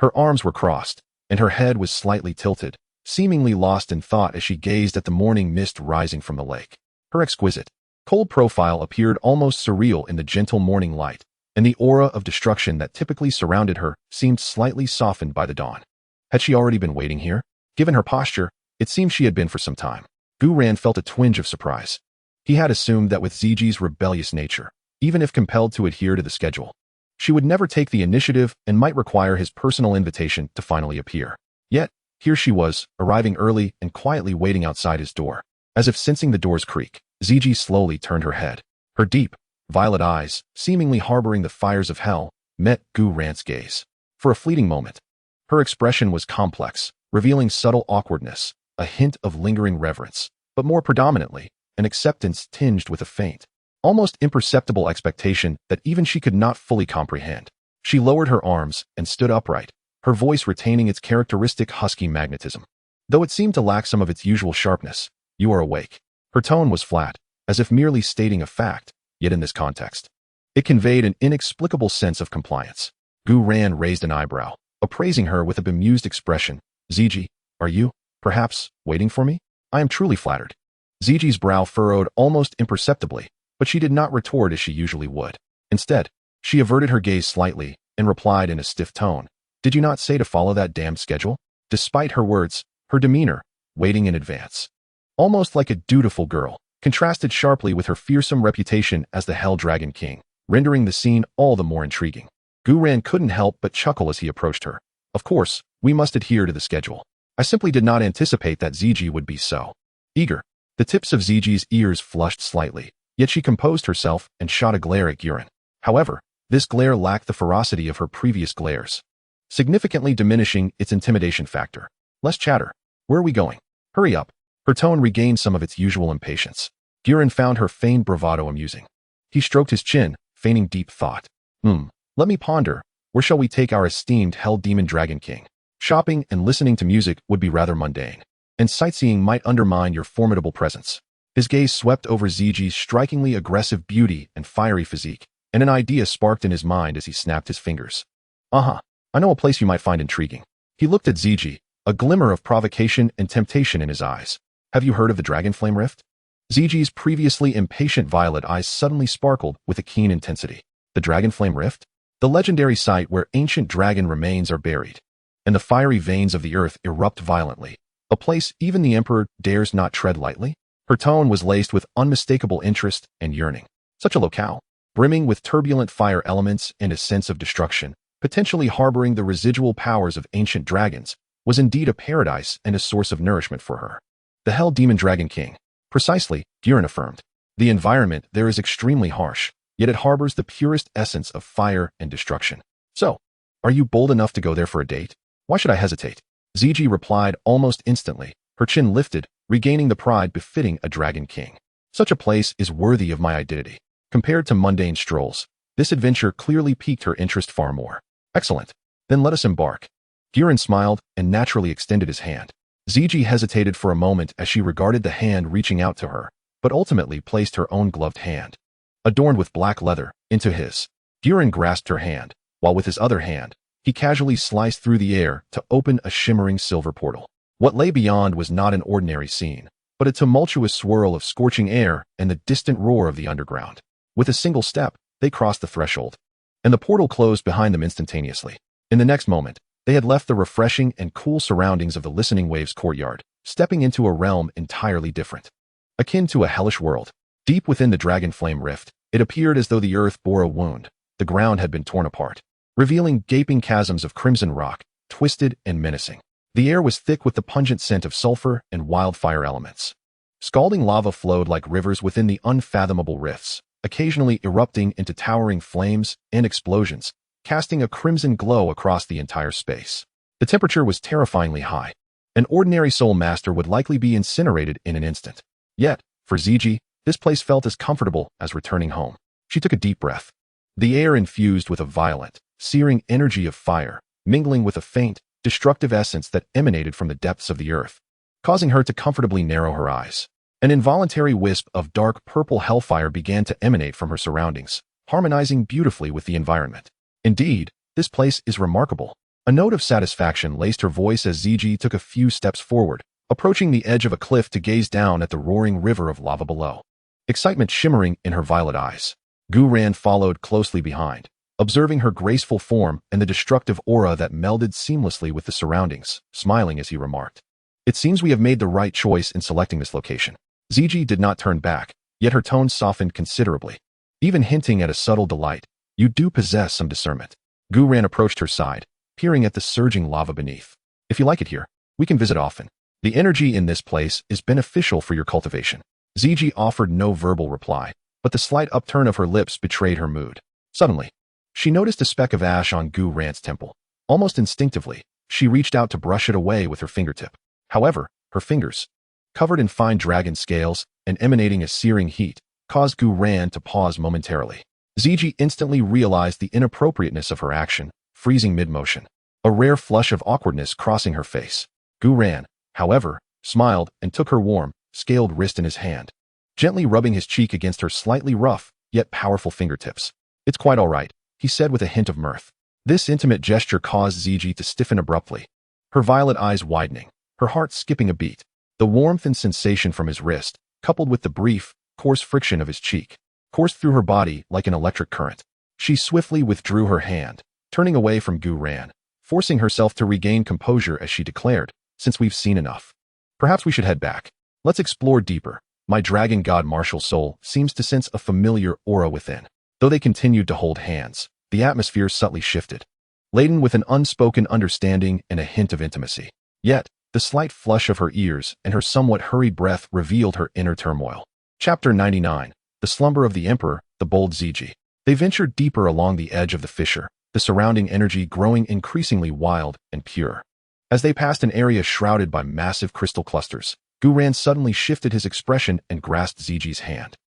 A: her arms were crossed, and her head was slightly tilted, seemingly lost in thought as she gazed at the morning mist rising from the lake. Her exquisite, cold profile appeared almost surreal in the gentle morning light, and the aura of destruction that typically surrounded her seemed slightly softened by the dawn. Had she already been waiting here? Given her posture, it seemed she had been for some time. Gu Yuena felt a twinge of surprise. He had assumed that with Ziji's rebellious nature, even if compelled to adhere to the schedule, she would never take the initiative and might require his personal invitation to finally appear. Yet, here she was, arriving early and quietly waiting outside his door. As if sensing the door's creak, Ziji slowly turned her head. Her deep, violet eyes, seemingly harboring the fires of hell, met Gu Yuena's gaze. For a fleeting moment, her expression was complex, revealing subtle awkwardness, a hint of lingering reverence, but more predominantly, an acceptance tinged with a faint, almost imperceptible expectation that even she could not fully comprehend. She lowered her arms and stood upright, her voice retaining its characteristic husky magnetism. Though it seemed to lack some of its usual sharpness, "You are awake." Her tone was flat, as if merely stating a fact, yet in this context, it conveyed an inexplicable sense of compliance. Gu Yuena raised an eyebrow, appraising her with a bemused expression. "Ziji, are you, perhaps, waiting for me? I am truly flattered." Ziji's brow furrowed almost imperceptibly, but she did not retort as she usually would. Instead, she averted her gaze slightly and replied in a stiff tone, "Did you not say to follow that damned schedule?" Despite her words, her demeanor, waiting in advance, almost like a dutiful girl, contrasted sharply with her fearsome reputation as the Hell Dragon King, rendering the scene all the more intriguing. Gu Yuena couldn't help but chuckle as he approached her. "Of course, we must adhere to the schedule. I simply did not anticipate that Ziji would be so eager." The tips of Ziji's ears flushed slightly, yet she composed herself and shot a glare at Gu Yuena. However, this glare lacked the ferocity of her previous glares, significantly diminishing its intimidation factor. "Less chatter. Where are we going? Hurry up." Her tone regained some of its usual impatience. Gu Yuena found her feigned bravado amusing. He stroked his chin, feigning deep thought. Let me ponder. Where shall we take our esteemed Hell Demon Dragon King? Shopping and listening to music would be rather mundane, and sightseeing might undermine your formidable presence." His gaze swept over Ziji's strikingly aggressive beauty and fiery physique, and an idea sparked in his mind as he snapped his fingers. I know a place you might find intriguing." He looked at Ziji, a glimmer of provocation and temptation in his eyes. "Have you heard of the Dragon Flame Rift?" Ziji's previously impatient violet eyes suddenly sparkled with a keen intensity. The Dragon Flame Rift? The legendary site where ancient dragon remains are buried, and the fiery veins of the earth erupt violently. A place even the Emperor dares not tread lightly? Her tone was laced with unmistakable interest and yearning. Such a locale, brimming with turbulent fire elements and a sense of destruction, potentially harboring the residual powers of ancient dragons, was indeed a paradise and a source of nourishment for her. The Hell Demon Dragon King. Precisely, Gu Yuena affirmed. The environment there is extremely harsh, yet it harbors the purest essence of fire and destruction. "So, are you bold enough to go there for a date?" "Why should I hesitate?" Ziji replied almost instantly, her chin lifted, regaining the pride befitting a dragon king. "Such a place is worthy of my identity." Compared to mundane strolls, this adventure clearly piqued her interest far more. "Excellent. Then let us embark." Gu Yuena smiled and naturally extended his hand. Ziji hesitated for a moment as she regarded the hand reaching out to her, but ultimately placed her own gloved hand, adorned with black leather, into his. Gu Yuena grasped her hand, while with his other hand, he casually sliced through the air to open a shimmering silver portal. What lay beyond was not an ordinary scene, but a tumultuous swirl of scorching air and the distant roar of the underground. With a single step, they crossed the threshold, and the portal closed behind them instantaneously. In the next moment, they had left the refreshing and cool surroundings of the Listening Waves courtyard, stepping into a realm entirely different. Akin to a hellish world. Deep within the Dragon Flame Rift, it appeared as though the earth bore a wound. The ground had been torn apart, revealing gaping chasms of crimson rock, twisted and menacing. The air was thick with the pungent scent of sulfur and wildfire elements. Scalding lava flowed like rivers within the unfathomable rifts, occasionally erupting into towering flames and explosions, casting a crimson glow across the entire space. The temperature was terrifyingly high. An ordinary soul master would likely be incinerated in an instant. Yet, for Ziji, this place felt as comfortable as returning home. She took a deep breath. The air infused with a violent, searing energy of fire, mingling with a faint, destructive essence that emanated from the depths of the earth, causing her to comfortably narrow her eyes. An involuntary wisp of dark purple hellfire began to emanate from her surroundings, harmonizing beautifully with the environment. Indeed, this place is remarkable. A note of satisfaction laced her voice as Ziji took a few steps forward, approaching the edge of a cliff to gaze down at the roaring river of lava below. Excitement shimmering in her violet eyes. Gu Yuena followed closely behind, observing her graceful form and the destructive aura that melded seamlessly with the surroundings, smiling as he remarked, "It seems we have made the right choice in selecting this location." Ziji did not turn back, yet her tone softened considerably, even hinting at a subtle delight. "You do possess some discernment." Gu Yuena approached her side, peering at the surging lava beneath. "If you like it here, we can visit often. The energy in this place is beneficial for your cultivation." Ziji offered no verbal reply, but the slight upturn of her lips betrayed her mood. Suddenly, she noticed a speck of ash on Gu Yuena's temple. Almost instinctively, she reached out to brush it away with her fingertip. However, her fingers, covered in fine dragon scales and emanating a searing heat, caused Gu Yuena to pause momentarily. Ziji instantly realized the inappropriateness of her action, freezing mid-motion, a rare flush of awkwardness crossing her face. Gu Yuena, however, smiled and took her warm, scaled wrist in his hand, gently rubbing his cheek against her slightly rough, yet powerful fingertips. "It's quite all right," he said with a hint of mirth. This intimate gesture caused Ziji to stiffen abruptly, her violet eyes widening, her heart skipping a beat. The warmth and sensation from his wrist, coupled with the brief, coarse friction of his cheek, coursed through her body like an electric current. She swiftly withdrew her hand, turning away from Gu Yuena, forcing herself to regain composure as she declared, "Since we've seen enough, perhaps we should head back. Let's explore deeper." My dragon god martial soul seems to sense a familiar aura within. Though they continued to hold hands, the atmosphere subtly shifted, laden with an unspoken understanding and a hint of intimacy. Yet, the slight flush of her ears and her somewhat hurried breath revealed her inner turmoil. Chapter 99. The Slumber of the Emperor, the Bold Ziji. They ventured deeper along the edge of the fissure, the surrounding energy growing increasingly wild and pure. As they passed an area shrouded by massive crystal clusters, Gu Yuena suddenly shifted his expression and grasped Ziji's hand.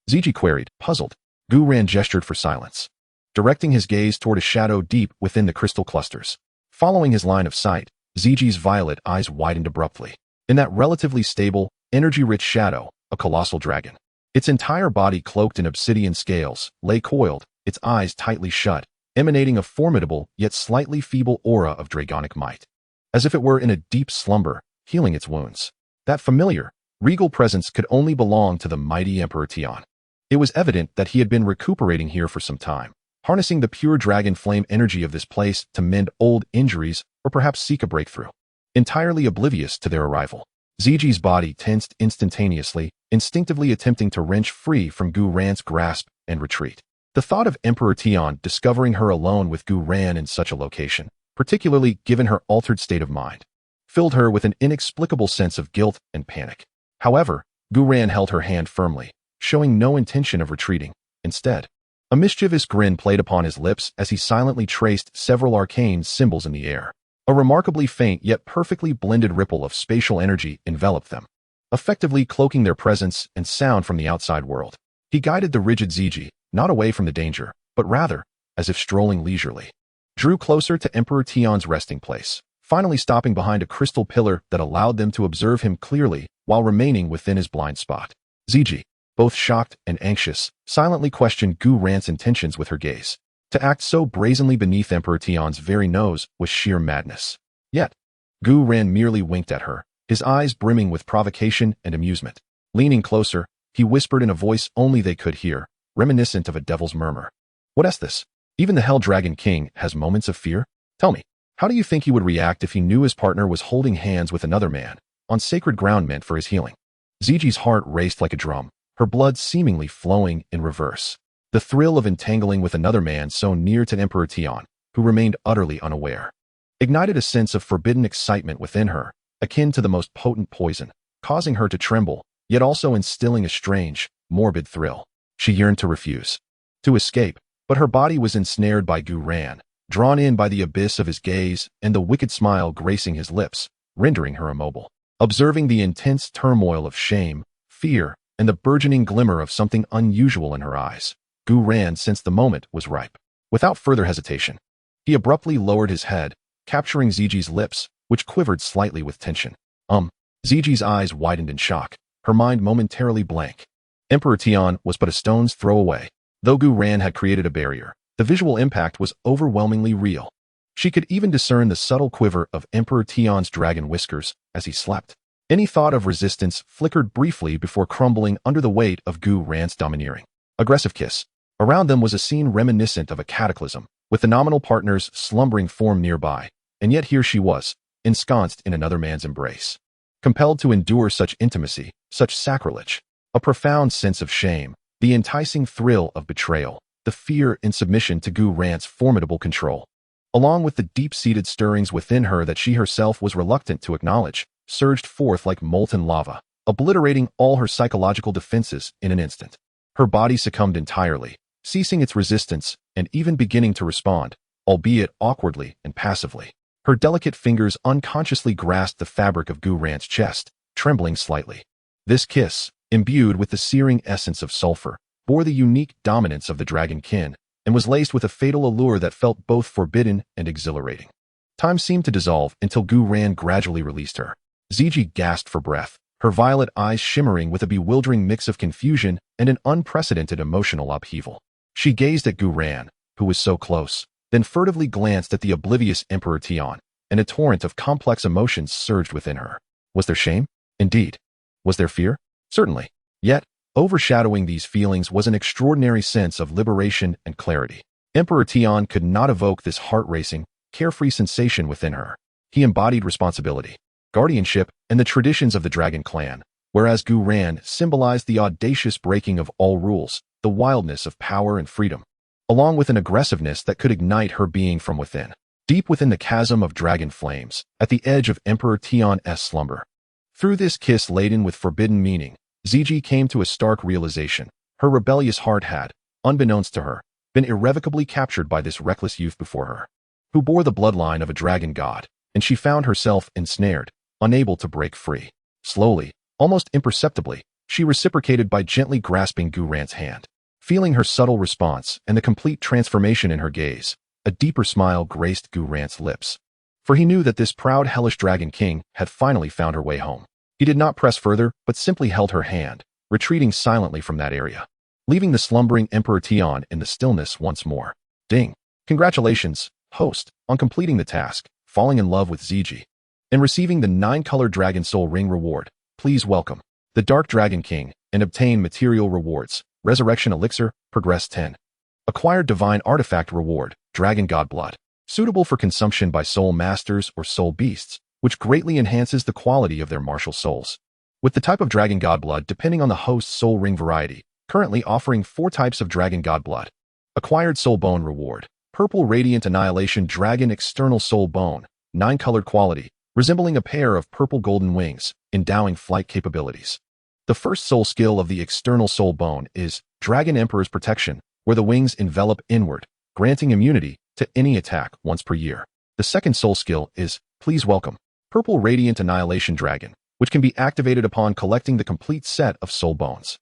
A: Ziji queried, puzzled. Gu Yuena gestured for silence, directing his gaze toward a shadow deep within the crystal clusters. Following his line of sight, Ziji's violet eyes widened abruptly. In that relatively stable, energy-rich shadow, a colossal dragon, its entire body cloaked in obsidian scales, lay coiled, its eyes tightly shut, emanating a formidable yet slightly feeble aura of dragonic might. As if it were in a deep slumber, healing its wounds. That familiar, regal presence could only belong to the mighty Emperor Tian. It was evident that he had been recuperating here for some time, harnessing the pure dragon flame energy of this place to mend old injuries or perhaps seek a breakthrough. Entirely oblivious to their arrival, Ziji's body tensed instantaneously, instinctively attempting to wrench free from Gu Yuena's grasp and retreat. The thought of Emperor Tian discovering her alone with Gu Yuena in such a location, particularly given her altered state of mind, filled her with an inexplicable sense of guilt and panic. However, Gu Yuena held her hand firmly, showing no intention of retreating. Instead, a mischievous grin played upon his lips as he silently traced several arcane symbols in the air. A remarkably faint yet perfectly blended ripple of spatial energy enveloped them, effectively cloaking their presence and sound from the outside world. He guided the rigid Ziji, not away from the danger, but rather, as if strolling leisurely, drew closer to Emperor Tian's resting place, finally stopping behind a crystal pillar that allowed them to observe him clearly while remaining within his blind spot. Ziji, both shocked and anxious, silently questioned Gu Yuena's intentions with her gaze. To act so brazenly beneath Emperor Tian's very nose was sheer madness. Yet, Gu Yuena merely winked at her, his eyes brimming with provocation and amusement. Leaning closer, he whispered in a voice only they could hear, reminiscent of a devil's murmur. "What is this? Even the Hell Dragon King has moments of fear? Tell me, how do you think he would react if he knew his partner was holding hands with another man, on sacred ground meant for his healing?" Ziji's heart raced like a drum, her blood seemingly flowing in reverse. The thrill of entangling with another man so near to Emperor Tian, who remained utterly unaware, ignited a sense of forbidden excitement within her, akin to the most potent poison, causing her to tremble, yet also instilling a strange, morbid thrill. She yearned to refuse, to escape, But her body was ensnared by Gu Ran, drawn in by the abyss of his gaze and the wicked smile gracing his lips, rendering her immobile. Observing the intense turmoil of shame, fear, and the burgeoning glimmer of something unusual in her eyes, Gu Ran sensed the moment was ripe. Without further hesitation, he abruptly lowered his head, capturing Ziji's lips, which quivered slightly with tension. Ziji's eyes widened in shock, her mind momentarily blank. Emperor Tian was but a stone's throw away. Though Gu Ran had created a barrier, the visual impact was overwhelmingly real. She could even discern the subtle quiver of Emperor Tian's dragon whiskers as he slept. Any thought of resistance flickered briefly before crumbling under the weight of Gu Ran's domineering, aggressive kiss. Around them was a scene reminiscent of a cataclysm, with the nominal partner's slumbering form nearby, and yet here she was, ensconced in another man's embrace. Compelled to endure such intimacy, such sacrilege, a profound sense of shame, the enticing thrill of betrayal, the fear and submission to Gu Ran's formidable control, along with the deep-seated stirrings within her that she herself was reluctant to acknowledge, surged forth like molten lava, obliterating all her psychological defenses in an instant. Her body succumbed entirely, ceasing its resistance and even beginning to respond, albeit awkwardly and passively. Her delicate fingers unconsciously grasped the fabric of Gu Ran's chest, trembling slightly. This kiss, imbued with the searing essence of sulfur, bore the unique dominance of the dragon kin, and was laced with a fatal allure that felt both forbidden and exhilarating. Time seemed to dissolve until Gu Ran gradually released her. Ziji gasped for breath, her violet eyes shimmering with a bewildering mix of confusion and an unprecedented emotional upheaval. She gazed at Gu Ran, who was so close, then furtively glanced at the oblivious Emperor Tian, and a torrent of complex emotions surged within her. Was there shame? Indeed. Was there fear? Certainly. Yet, overshadowing these feelings was an extraordinary sense of liberation and clarity. Emperor Tian could not evoke this heart-racing, carefree sensation within her. He embodied responsibility, guardianship, and the traditions of the dragon clan, whereas Gu Ran symbolized the audacious breaking of all rules, the wildness of power and freedom, along with an aggressiveness that could ignite her being from within. Deep within the chasm of dragon flames, at the edge of Emperor Tian's slumber. Through this kiss laden with forbidden meaning, Ziji came to a stark realization. Her rebellious heart had, unbeknownst to her, been irrevocably captured by this reckless youth before her, who bore the bloodline of a dragon god, and she found herself ensnared, unable to break free. Slowly, almost imperceptibly, she reciprocated by gently grasping Gu Ran's hand. Feeling her subtle response and the complete transformation in her gaze, a deeper smile graced Gu Ran's lips. For he knew that this proud hellish dragon king had finally found her way home. He did not press further, but simply held her hand, retreating silently from that area, leaving the slumbering Emperor Tian in the stillness once more. Ding! Congratulations, host, on completing the task, falling in love with Ziji, and receiving the 9-colored Dragon Soul Ring reward. Please welcome the Dark Dragon King and obtain material rewards. Resurrection Elixir, Progress 10. Acquired Divine Artifact Reward, Dragon God Blood. Suitable for consumption by soul masters or soul beasts, which greatly enhances the quality of their martial souls. With the type of Dragon God Blood depending on the host's soul ring variety, currently offering 4 types of Dragon God Blood. Acquired Soul Bone Reward, Purple Radiant Annihilation Dragon External Soul Bone, 9-colored quality, resembling a pair of purple golden wings, endowing flight capabilities. The first soul skill of the external soul bone is Dragon Emperor's Protection, where the wings envelop inward, granting immunity to any attack once per year. The second soul skill is Please Welcome, Purple Radiant Annihilation Dragon, which can be activated upon collecting the complete set of soul bones.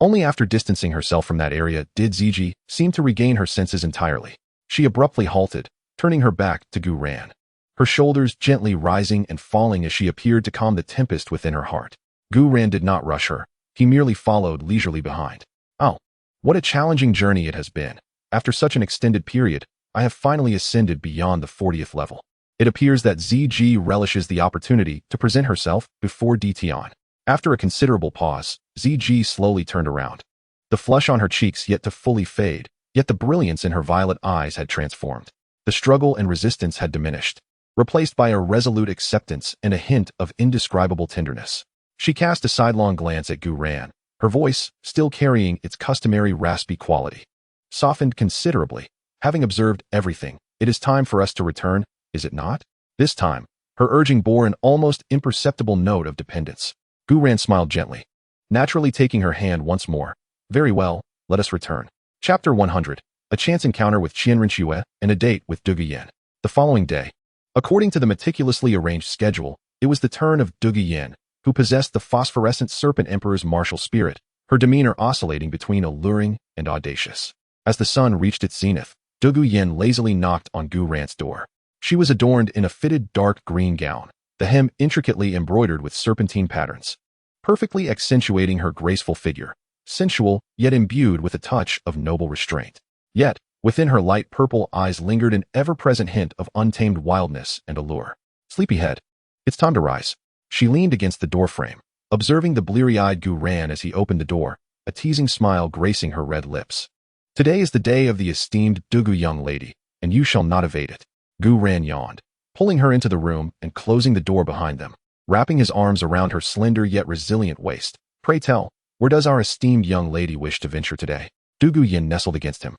A: Only after distancing herself from that area did Ziji seem to regain her senses entirely. She abruptly halted, turning her back to Gu Ran, her shoulders gently rising and falling as she appeared to calm the tempest within her heart. Gu Ran did not rush her, he merely followed leisurely behind. Oh, what a challenging journey it has been. After such an extended period, I have finally ascended beyond the 40th level. It appears that Ziji relishes the opportunity to present herself before Tian. After a considerable pause, Ziji slowly turned around. The flush on her cheeks yet to fully fade, yet the brilliance in her violet eyes had transformed. The struggle and resistance had diminished, replaced by a resolute acceptance and a hint of indescribable tenderness. She cast a sidelong glance at Gu Ran, her voice, still carrying its customary raspy quality, softened considerably. Having observed everything, it is time for us to return, is it not? This time, her urging bore an almost imperceptible note of dependence. Gu Ran smiled gently, naturally taking her hand once more. Very well, let us return. Chapter 100. a chance encounter with Qianren, and a date with Gu Yuena. The following day, according to the meticulously arranged schedule, it was the turn of Gu Yuena, who possessed the phosphorescent serpent emperor's martial spirit, her demeanor oscillating between alluring and audacious. As the sun reached its zenith, Gu Yuena lazily knocked on Gu Ran's door. She was adorned in a fitted dark green gown, the hem intricately embroidered with serpentine patterns, perfectly accentuating her graceful figure, sensual yet imbued with a touch of noble restraint. Yet, within her light purple eyes lingered an ever-present hint of untamed wildness and allure. Sleepyhead, it's time to rise. She leaned against the doorframe, observing the bleary-eyed Gu Ran as he opened the door, a teasing smile gracing her red lips. Today is the day of the esteemed Dugu young lady, and you shall not evade it. Gu Ran yawned, pulling her into the room and closing the door behind them, wrapping his arms around her slender yet resilient waist. Pray tell, where does our esteemed young lady wish to venture today? Dugu Yin nestled against him,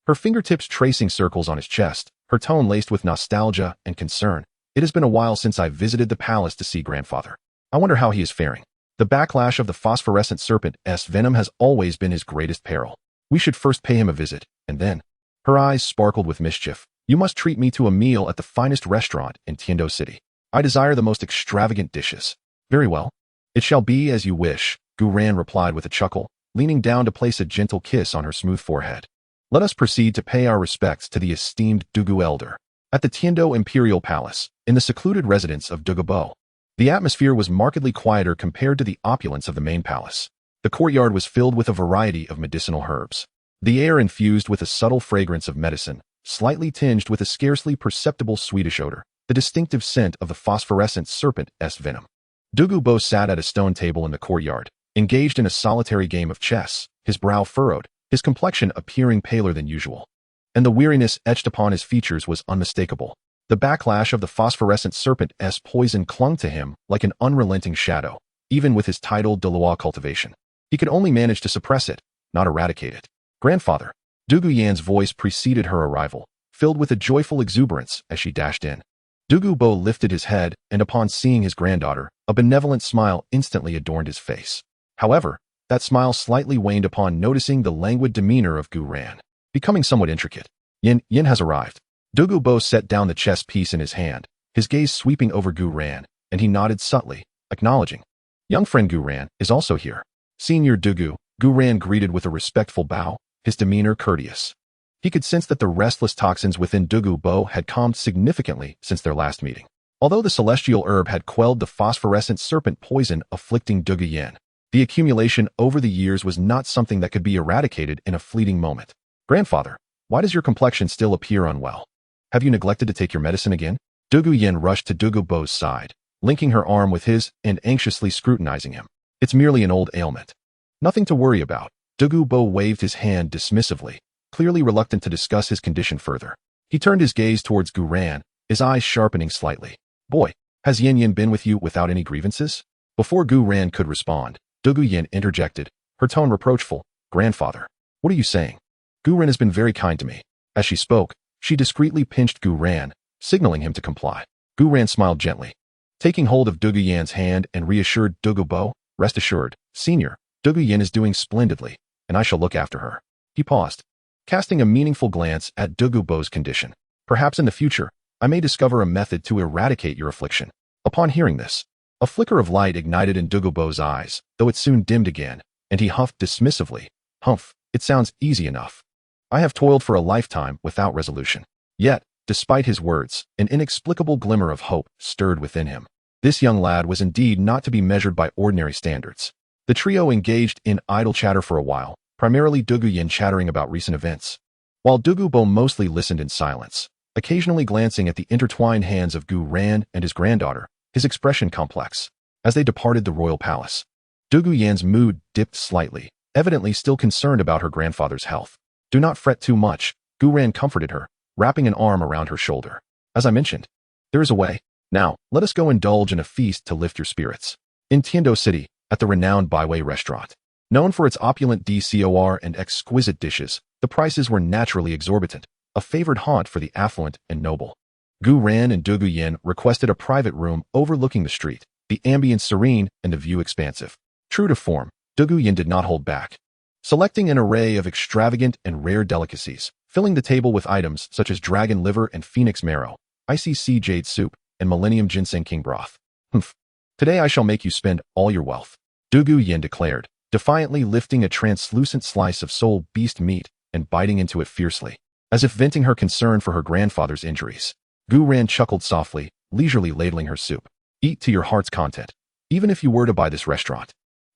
A: her fingertips tracing circles on his chest, her tone laced with nostalgia and concern. It has been a while since I visited the palace to see grandfather. I wonder how he is faring. The backlash of the phosphorescent serpent's venom has always been his greatest peril. We should first pay him a visit, and then. Her eyes sparkled with mischief. You must treat me to a meal at the finest restaurant in Tiando City. I desire the most extravagant dishes. Very well. It shall be as you wish, Gu Ran replied with a chuckle, leaning down to place a gentle kiss on her smooth forehead. Let us proceed to pay our respects to the esteemed Dugu elder. At the Tiando Imperial Palace, in the secluded residence of Dugu Bo, the atmosphere was markedly quieter compared to the opulence of the main palace. The courtyard was filled with a variety of medicinal herbs. The air infused with a subtle fragrance of medicine, slightly tinged with a scarcely perceptible sweetish odor, the distinctive scent of the phosphorescent serpent's venom. Dugu Bo sat at a stone table in the courtyard, engaged in a solitary game of chess, his brow furrowed, his complexion appearing paler than usual. And the weariness etched upon his features was unmistakable. The backlash of the phosphorescent serpent's poison clung to him like an unrelenting shadow, even with his title Douluo Cultivation. He could only manage to suppress it, not eradicate it. Grandfather. Dugu Yan's voice preceded her arrival, filled with a joyful exuberance as she dashed in. Dugu Bo lifted his head, and upon seeing his granddaughter, a benevolent smile instantly adorned his face. However, that smile slightly waned upon noticing the languid demeanor of Gu Ran, becoming somewhat intricate. Yin has arrived. Dugu Bo set down the chess piece in his hand, his gaze sweeping over Gu Ran, and he nodded subtly, acknowledging. Young friend Gu Ran is also here. Senior Dugu, Gu Ran greeted with a respectful bow, his demeanor courteous. He could sense that the restless toxins within Dugu Bo had calmed significantly since their last meeting. Although the celestial herb had quelled the phosphorescent serpent poison afflicting Dugu Yin, the accumulation over the years was not something that could be eradicated in a fleeting moment. Grandfather, why does your complexion still appear unwell? Have you neglected to take your medicine again? Dugu Yin rushed to Dugu Bo's side, linking her arm with his and anxiously scrutinizing him. It's merely an old ailment. Nothing to worry about. Dugu Bo waved his hand dismissively, clearly reluctant to discuss his condition further. He turned his gaze towards Gu Ran, his eyes sharpening slightly. Boy, has Yin been with you without any grievances? Before Gu Ran could respond, Dugu Yin interjected, her tone reproachful. Grandfather, what are you saying? Gu Ran has been very kind to me. As she spoke, she discreetly pinched Gu Ran, signaling him to comply. Gu Ran smiled gently, taking hold of Dugu Yan's hand and reassured Dugu Bo, rest assured, Senior, Dugu Yin is doing splendidly, and I shall look after her. He paused, casting a meaningful glance at Dugu Bo's condition. Perhaps in the future, I may discover a method to eradicate your affliction. Upon hearing this, a flicker of light ignited in Dugu Bo's eyes, though it soon dimmed again, and he huffed dismissively. Humph, it sounds easy enough. I have toiled for a lifetime without resolution. Yet, despite his words, an inexplicable glimmer of hope stirred within him. This young lad was indeed not to be measured by ordinary standards. The trio engaged in idle chatter for a while, primarily Dugu Yin chattering about recent events, while Dugu Bo mostly listened in silence, occasionally glancing at the intertwined hands of Gu Ran and his granddaughter, his expression complex. As they departed the royal palace, Dugu Yan's mood dipped slightly, evidently still concerned about her grandfather's health. Do not fret too much, Gu Ran comforted her, wrapping an arm around her shoulder. As I mentioned, there is a way. Now, let us go indulge in a feast to lift your spirits. In Tiando City, at the renowned Baiwei restaurant. Known for its opulent decor and exquisite dishes, the prices were naturally exorbitant, a favored haunt for the affluent and noble. Gu Ran and Dugu Yin requested a private room overlooking the street, the ambience serene and the view expansive. True to form, Dugu Yin did not hold back, selecting an array of extravagant and rare delicacies, filling the table with items such as dragon liver and phoenix marrow, icy sea jade soup, and millennium ginseng king broth. Humph. Today I shall make you spend all your wealth, Gu Yuena declared, defiantly lifting a translucent slice of soul beast meat and biting into it fiercely, as if venting her concern for her grandfather's injuries. Gu Yuena chuckled softly, leisurely ladling her soup. Eat to your heart's content. Even if you were to buy this restaurant,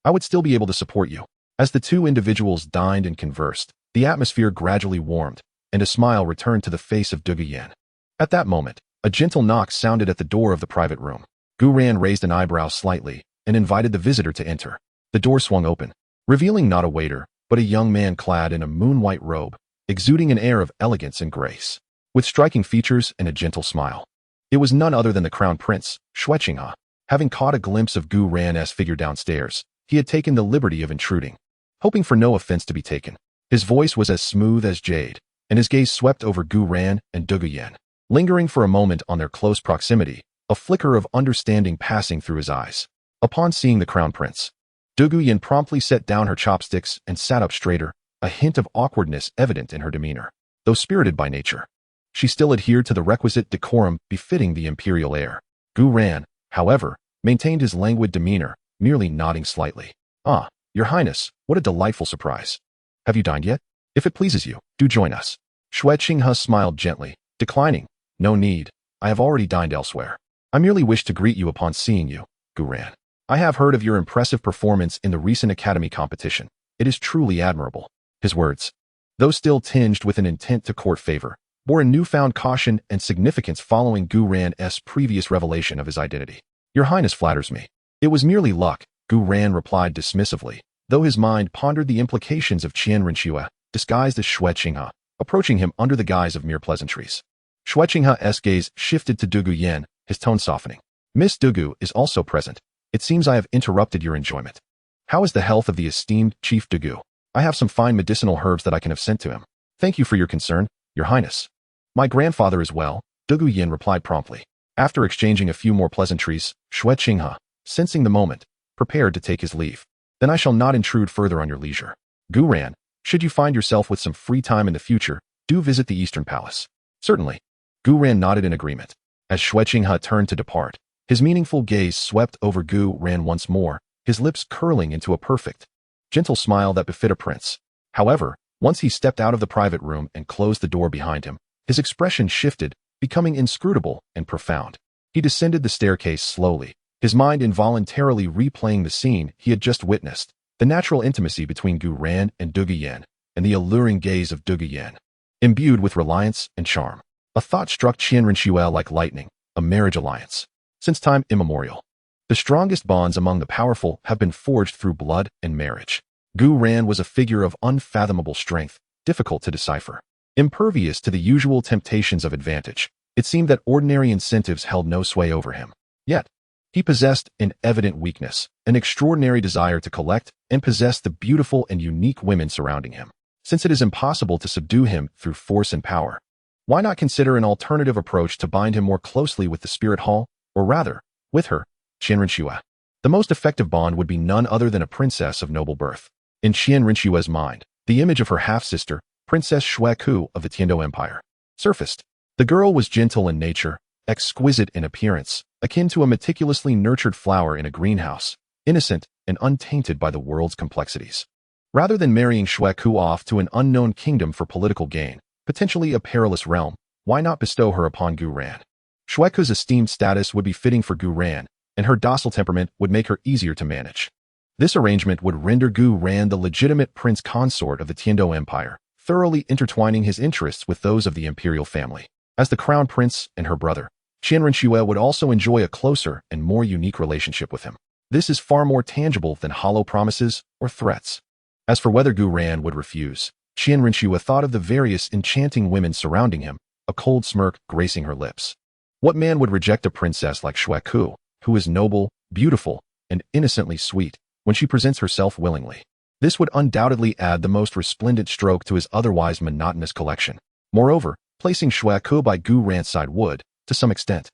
A: I would still be able to support you. As the two individuals dined and conversed, the atmosphere gradually warmed, and a smile returned to the face of Gu Yuena. At that moment, a gentle knock sounded at the door of the private room. Gu Yuena raised an eyebrow slightly and invited the visitor to enter. The door swung open, revealing not a waiter, but a young man clad in a moon-white robe, exuding an air of elegance and grace, with striking features and a gentle smile. It was none other than the crown prince, Xueqinghe. Having caught a glimpse of Gu Yuena's figure downstairs, he had taken the liberty of intruding, hoping for no offense to be taken. His voice was as smooth as jade, and his gaze swept over Gu Yuena and Gu Yuena, lingering for a moment on their close proximity, a flicker of understanding passing through his eyes. Upon seeing the crown prince, Gu Yuena promptly set down her chopsticks and sat up straighter, a hint of awkwardness evident in her demeanor. Though spirited by nature, she still adhered to the requisite decorum befitting the imperial heir. Gu Yuena, however, maintained his languid demeanor, merely nodding slightly. Ah, your highness, what a delightful surprise. Have you dined yet? If it pleases you, do join us. Xueqinghe smiled gently, declining. No need, I have already dined elsewhere. I merely wish to greet you upon seeing you, Gu Yuena. I have heard of your impressive performance in the recent academy competition. It is truly admirable. His words, though still tinged with an intent to court favor, bore a newfound caution and significance following Gu Yuena's previous revelation of his identity. Your highness flatters me. It was merely luck, Gu Yuena replied dismissively, though his mind pondered the implications of Qianrenxue, disguised as Xueqinghe, approaching him under the guise of mere pleasantries. Xueqinghe's gaze shifted to Gu Yuena, his tone softening. Miss Dugu is also present. It seems I have interrupted your enjoyment. How is the health of the esteemed Chief Dugu? I have some fine medicinal herbs that I can have sent to him. Thank you for your concern, your highness. My grandfather is well, Gu Yuena replied promptly. After exchanging a few more pleasantries, Xueqinghe, sensing the moment, prepared to take his leave. Then I shall not intrude further on your leisure. Gu Yuena, should you find yourself with some free time in the future, do visit the Eastern Palace. Certainly. Gu Yuena nodded in agreement. As Xueqinghe turned to depart, his meaningful gaze swept over Gu Yuena once more, his lips curling into a perfect, gentle smile that befit a prince. However, once he stepped out of the private room and closed the door behind him, his expression shifted, becoming inscrutable and profound. He descended the staircase slowly, his mind involuntarily replaying the scene he had just witnessed, the natural intimacy between Gu Yuena and Gu Yuena, and the alluring gaze of Gu Yuena, imbued with reliance and charm. A thought struck Qianrenxue like lightning, a marriage alliance. Since time immemorial, the strongest bonds among the powerful have been forged through blood and marriage. Gu Yuena was a figure of unfathomable strength, difficult to decipher. Impervious to the usual temptations of advantage, it seemed that ordinary incentives held no sway over him. Yet, he possessed an evident weakness, an extraordinary desire to collect and possess the beautiful and unique women surrounding him. Since it is impossible to subdue him through force and power, why not consider an alternative approach to bind him more closely with the spirit hall, or rather, with her, Qianrenxue? The most effective bond would be none other than a princess of noble birth. In Qianrenxue's mind, the image of her half-sister, Princess Xueku of the Tiando Empire, surfaced. The girl was gentle in nature, exquisite in appearance, akin to a meticulously nurtured flower in a greenhouse, innocent and untainted by the world's complexities. Rather than marrying Xueku off to an unknown kingdom for political gain, potentially a perilous realm, why not bestow her upon Gu Yuena? Xueku's esteemed status would be fitting for Gu Yuena, and her docile temperament would make her easier to manage. This arrangement would render Gu Yuena the legitimate prince consort of the Tiando Empire, thoroughly intertwining his interests with those of the imperial family. As the crown prince and her brother, Qianrenxue would also enjoy a closer and more unique relationship with him. This is far more tangible than hollow promises or threats. As for whether Gu Yuena would refuse, Qianrenxue thought of the various enchanting women surrounding him, a cold smirk gracing her lips. What man would reject a princess like Xueku, who is noble, beautiful, and innocently sweet, when she presents herself willingly? This would undoubtedly add the most resplendent stroke to his otherwise monotonous collection. Moreover, placing Xueku by Gu Yuena's side would, to some extent,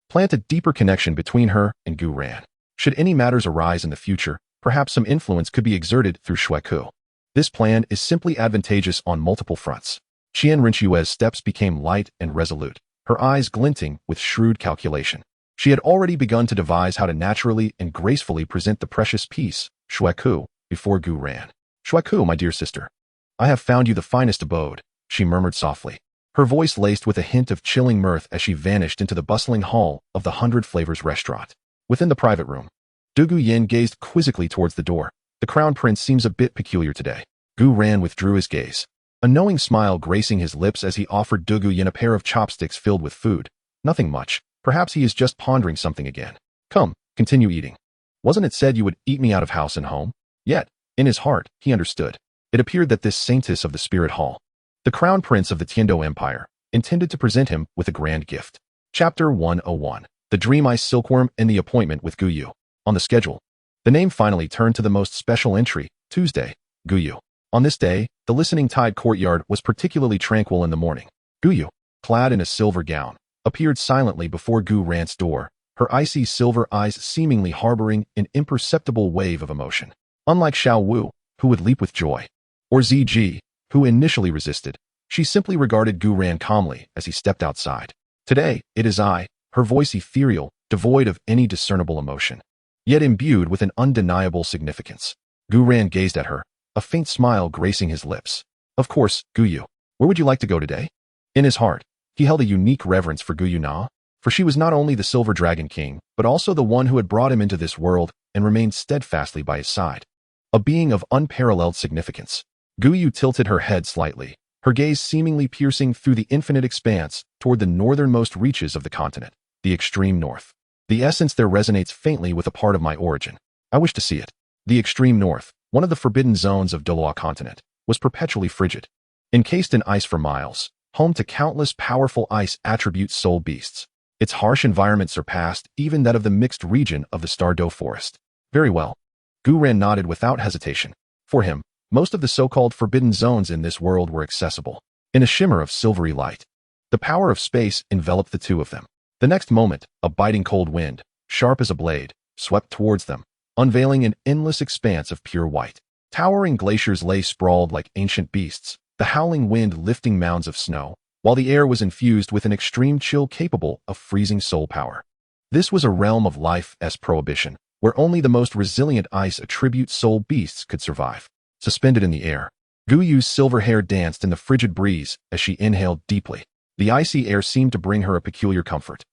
A: plant a deeper connection between her and Gu Yuena. Should any matters arise in the future, perhaps some influence could be exerted through Xueku. This plan is simply advantageous on multiple fronts. Qian Rinchue's steps became light and resolute, her eyes glinting with shrewd calculation. She had already begun to devise how to naturally and gracefully present the precious piece, Shueku, before Gu ran. Shueku, my dear sister. I have found you the finest abode, she murmured softly, her voice laced with a hint of chilling mirth as she vanished into the bustling hall of the 100 Flavors restaurant. Within the private room, Gu Yuena gazed quizzically towards the door. The crown prince seems a bit peculiar today. Gu Ran withdrew his gaze, a knowing smile gracing his lips as he offered Gu Yuena a pair of chopsticks filled with food. Nothing much. Perhaps he is just pondering something again. Come, continue eating. Wasn't it said you would eat me out of house and home? Yet, in his heart, he understood. It appeared that this saintess of the spirit hall, the crown prince of the Tiando Empire, intended to present him with a grand gift. Chapter 101. The Dream Ice Silkworm and the Appointment with Gu Yu. On the schedule, the name finally turned to the most special entry, Tuesday, Gu Yu. On this day, the listening tide courtyard was particularly tranquil in the morning. Gu Yu, clad in a silver gown, appeared silently before Gu Ran's door, her icy silver eyes seemingly harboring an imperceptible wave of emotion. Unlike Xiao Wu, who would leap with joy, or Ziji, who initially resisted, she simply regarded Gu Ran calmly as he stepped outside. Today, it is I, her voice ethereal, devoid of any discernible emotion, yet imbued with an undeniable significance. Gu Ran gazed at her, a faint smile gracing his lips. Of course, Gu Yu, where would you like to go today? In his heart, he held a unique reverence for Gu Yuena, for she was not only the Silver Dragon King, but also the one who had brought him into this world and remained steadfastly by his side. A being of unparalleled significance. Gu Yu tilted her head slightly, her gaze seemingly piercing through the infinite expanse toward the northernmost reaches of the continent, the extreme north. The essence there resonates faintly with a part of my origin. I wish to see it. The extreme north, one of the forbidden zones of Douluo Continent, was perpetually frigid, encased in ice for miles, home to countless powerful ice attribute soul beasts. Its harsh environment surpassed even that of the mixed region of the Stardow Forest. Very well. Gu Ran nodded without hesitation. For him, most of the so-called forbidden zones in this world were accessible, in a shimmer of silvery light. The power of space enveloped the two of them. The next moment, a biting cold wind, sharp as a blade, swept towards them, unveiling an endless expanse of pure white. Towering glaciers lay sprawled like ancient beasts, the howling wind lifting mounds of snow, while the air was infused with an extreme chill capable of freezing soul power. This was a realm of life-s prohibition, where only the most resilient ice attribute soul beasts could survive. Suspended in the air, Gu Yu's silver hair danced in the frigid breeze as she inhaled deeply. The icy air seemed to bring her a peculiar comfort,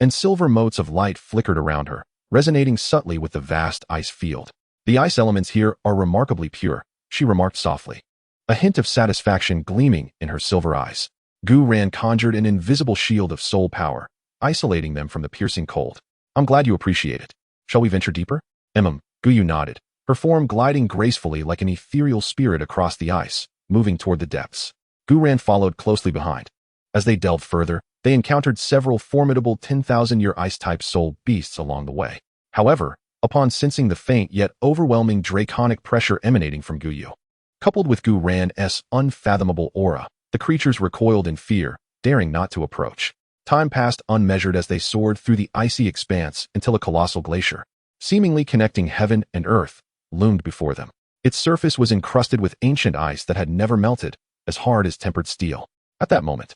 A: and silver motes of light flickered around her, resonating subtly with the vast ice field. The ice elements here are remarkably pure, she remarked softly, a hint of satisfaction gleaming in her silver eyes. Gu Ran conjured an invisible shield of soul power, isolating them from the piercing cold. I'm glad you appreciate it. Shall we venture deeper? Gu Yu nodded, her form gliding gracefully like an ethereal spirit across the ice, moving toward the depths. Gu Ran followed closely behind. As they delved further, they encountered several formidable 10,000-year ice-type soul beasts along the way. However, upon sensing the faint yet overwhelming draconic pressure emanating from Gu Yu, coupled with Gu Ran's unfathomable aura, the creatures recoiled in fear, daring not to approach. Time passed unmeasured as they soared through the icy expanse until a colossal glacier, seemingly connecting heaven and earth, loomed before them. Its surface was encrusted with ancient ice that had never melted, as hard as tempered steel. At that moment,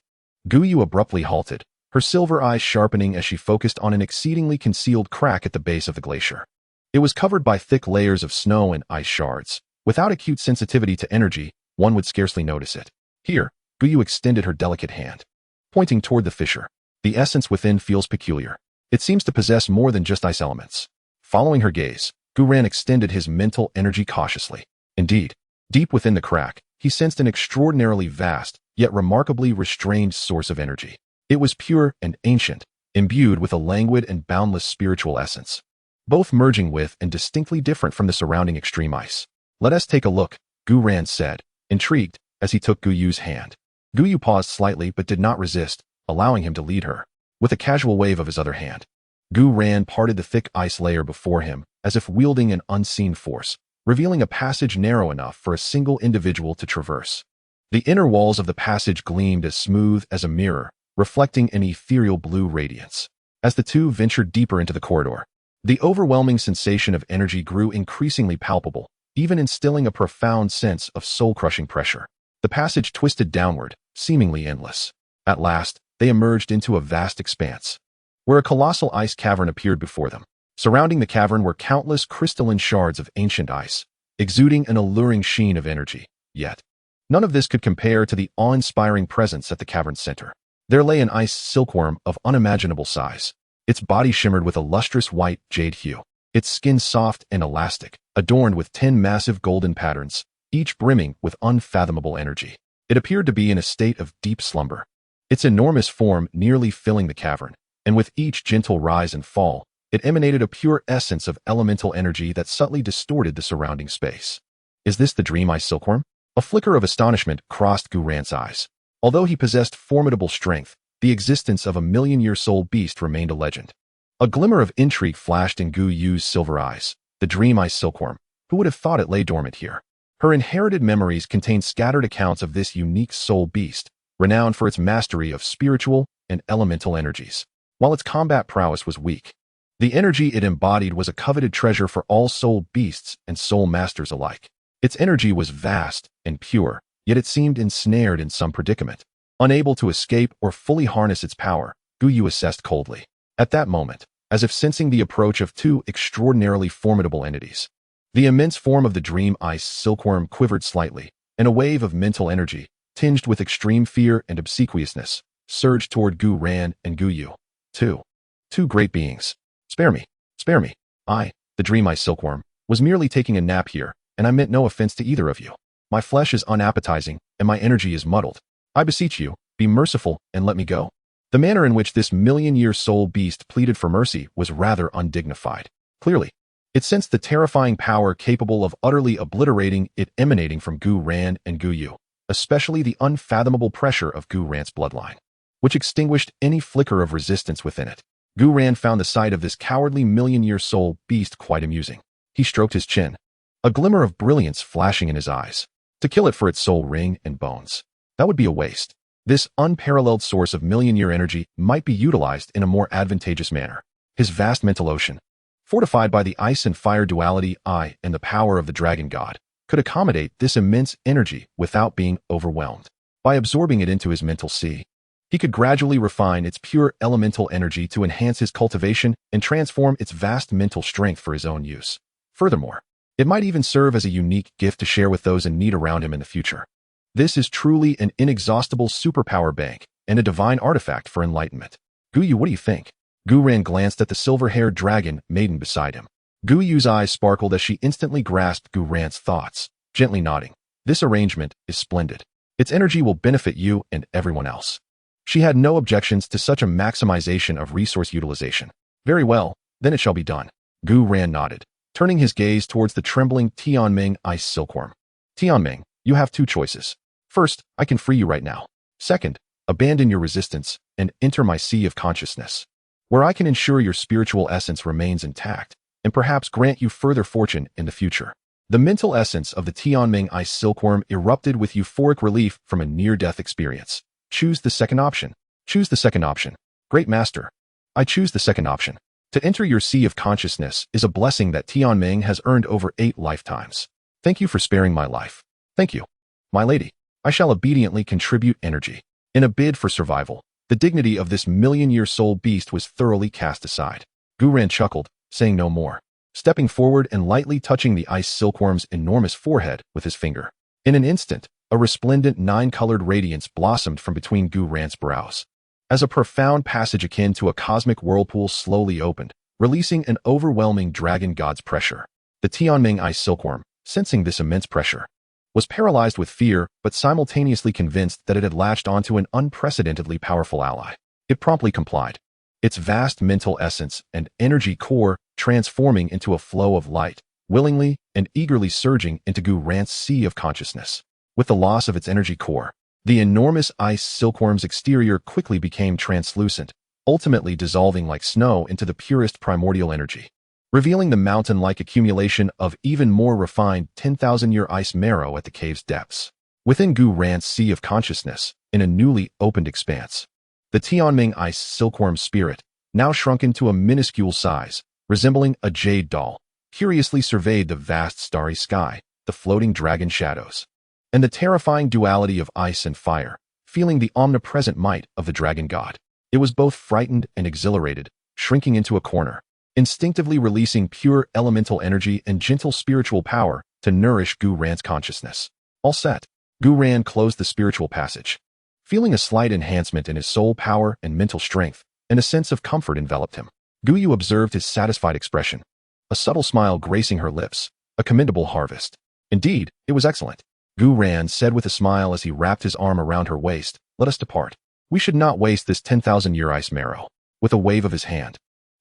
A: Gu Yu abruptly halted, her silver eyes sharpening as she focused on an exceedingly concealed crack at the base of the glacier. It was covered by thick layers of snow and ice shards. Without acute sensitivity to energy, one would scarcely notice it. Here, Gu Yu extended her delicate hand, pointing toward the fissure. The essence within feels peculiar. It seems to possess more than just ice elements. Following her gaze, Gu Ran extended his mental energy cautiously. Indeed, deep within the crack, he sensed an extraordinarily vast, yet remarkably restrained source of energy. It was pure and ancient, imbued with a languid and boundless spiritual essence, both merging with and distinctly different from the surrounding extreme ice. Let us take a look, Gu Ran said, intrigued, as he took Gu Yu's hand. Gu Yu paused slightly but did not resist, allowing him to lead her. With a casual wave of his other hand, Gu Ran parted the thick ice layer before him, as if wielding an unseen force, revealing a passage narrow enough for a single individual to traverse. The inner walls of the passage gleamed as smooth as a mirror, reflecting an ethereal blue radiance. As the two ventured deeper into the corridor, the overwhelming sensation of energy grew increasingly palpable, even instilling a profound sense of soul-crushing pressure. The passage twisted downward, seemingly endless. At last, they emerged into a vast expanse, where a colossal ice cavern appeared before them. Surrounding the cavern were countless crystalline shards of ancient ice, exuding an alluring sheen of energy. Yet, none of this could compare to the awe-inspiring presence at the cavern's center. There lay an ice silkworm of unimaginable size. Its body shimmered with a lustrous white jade hue, its skin soft and elastic, adorned with 10 massive golden patterns, each brimming with unfathomable energy. It appeared to be in a state of deep slumber, its enormous form nearly filling the cavern, and with each gentle rise and fall, it emanated a pure essence of elemental energy that subtly distorted the surrounding space. Is this the dream ice silkworm? A flicker of astonishment crossed Gu Yuena's eyes. Although he possessed formidable strength, the existence of a million-year-soul beast remained a legend. A glimmer of intrigue flashed in Gu Yu's silver eyes. The dream ice silkworm. Who would have thought it lay dormant here? Her inherited memories contained scattered accounts of this unique soul beast, renowned for its mastery of spiritual and elemental energies. While its combat prowess was weak, the energy it embodied was a coveted treasure for all soul beasts and soul masters alike. Its energy was vast and pure, yet it seemed ensnared in some predicament. Unable to escape or fully harness its power, Gu Yu assessed coldly. At that moment, as if sensing the approach of two extraordinarily formidable entities, the immense form of the dream ice silkworm quivered slightly, and a wave of mental energy, tinged with extreme fear and obsequiousness, surged toward Gu Yuena and Gu Yu. Two great beings. Spare me. Spare me. I, the dream ice silkworm, was merely taking a nap here, and I meant no offense to either of you. My flesh is unappetizing, and my energy is muddled. I beseech you, be merciful and let me go. The manner in which this million-year soul beast pleaded for mercy was rather undignified. Clearly, it sensed the terrifying power capable of utterly obliterating it emanating from Gu Yuena and Gu Yu, especially the unfathomable pressure of Gu Yuena's bloodline, which extinguished any flicker of resistance within it. Gu Yuena found the sight of this cowardly million-year soul beast quite amusing. He stroked his chin, a glimmer of brilliance flashing in his eyes. To kill it for its soul ring and bones, that would be a waste. This unparalleled source of million-year energy might be utilized in a more advantageous manner. His vast mental ocean, fortified by the ice and fire duality I and the power of the dragon god, could accommodate this immense energy without being overwhelmed. By absorbing it into his mental sea, he could gradually refine its pure elemental energy to enhance his cultivation and transform its vast mental strength for his own use. Furthermore, it might even serve as a unique gift to share with those in need around him in the future. This is truly an inexhaustible superpower bank and a divine artifact for enlightenment. Gu Yu, what do you think? Gu Yuena glanced at the silver-haired dragon maiden beside him. Gu Yu's eyes sparkled as she instantly grasped Gu Yuena's thoughts, gently nodding. This arrangement is splendid. Its energy will benefit you and everyone else. She had no objections to such a maximization of resource utilization. Very well, then it shall be done. Gu Yuena nodded, turning his gaze towards the trembling Tianming ice silkworm. Tianming, you have two choices. First, I can free you right now. Second, abandon your resistance and enter my sea of consciousness, where I can ensure your spiritual essence remains intact and perhaps grant you further fortune in the future. The mental essence of the Tianming ice silkworm erupted with euphoric relief from a near-death experience. Choose the second option. Choose the second option. Great Master, I choose the second option. To enter your sea of consciousness is a blessing that Tianming has earned over 8 lifetimes. Thank you for sparing my life. Thank you. My lady, I shall obediently contribute energy. In a bid for survival, the dignity of this million-year soul beast was thoroughly cast aside. Gu Yuena chuckled, saying no more, stepping forward and lightly touching the ice silkworm's enormous forehead with his finger. In an instant, a resplendent 9-colored radiance blossomed from between Gu Yuena's brows, as a profound passage akin to a cosmic whirlpool slowly opened, releasing an overwhelming dragon god's pressure. The Tianming ice silkworm, sensing this immense pressure, was paralyzed with fear but simultaneously convinced that it had latched onto an unprecedentedly powerful ally. It promptly complied, its vast mental essence and energy core transforming into a flow of light, willingly and eagerly surging into Gu Yuena's sea of consciousness. With the loss of its energy core, the enormous ice silkworm's exterior quickly became translucent, ultimately dissolving like snow into the purest primordial energy, revealing the mountain-like accumulation of even more refined 10,000-year ice marrow at the cave's depths. Within Gu Yuena's sea of consciousness, in a newly opened expanse, the Tianming ice silkworm spirit, now shrunken to a minuscule size, resembling a jade doll, curiously surveyed the vast starry sky, the floating dragon shadows, and the terrifying duality of ice and fire, feeling the omnipresent might of the dragon god. It was both frightened and exhilarated, shrinking into a corner, instinctively releasing pure elemental energy and gentle spiritual power to nourish Gu Ran's consciousness. All set, Gu Ran closed the spiritual passage. Feeling a slight enhancement in his soul power and mental strength, and a sense of comfort enveloped him. Gu Yu observed his satisfied expression, a subtle smile gracing her lips, a commendable harvest. Indeed, it was excellent. Gu Ran said with a smile as he wrapped his arm around her waist, "Let us depart. We should not waste this 10,000-year ice marrow." With a wave of his hand,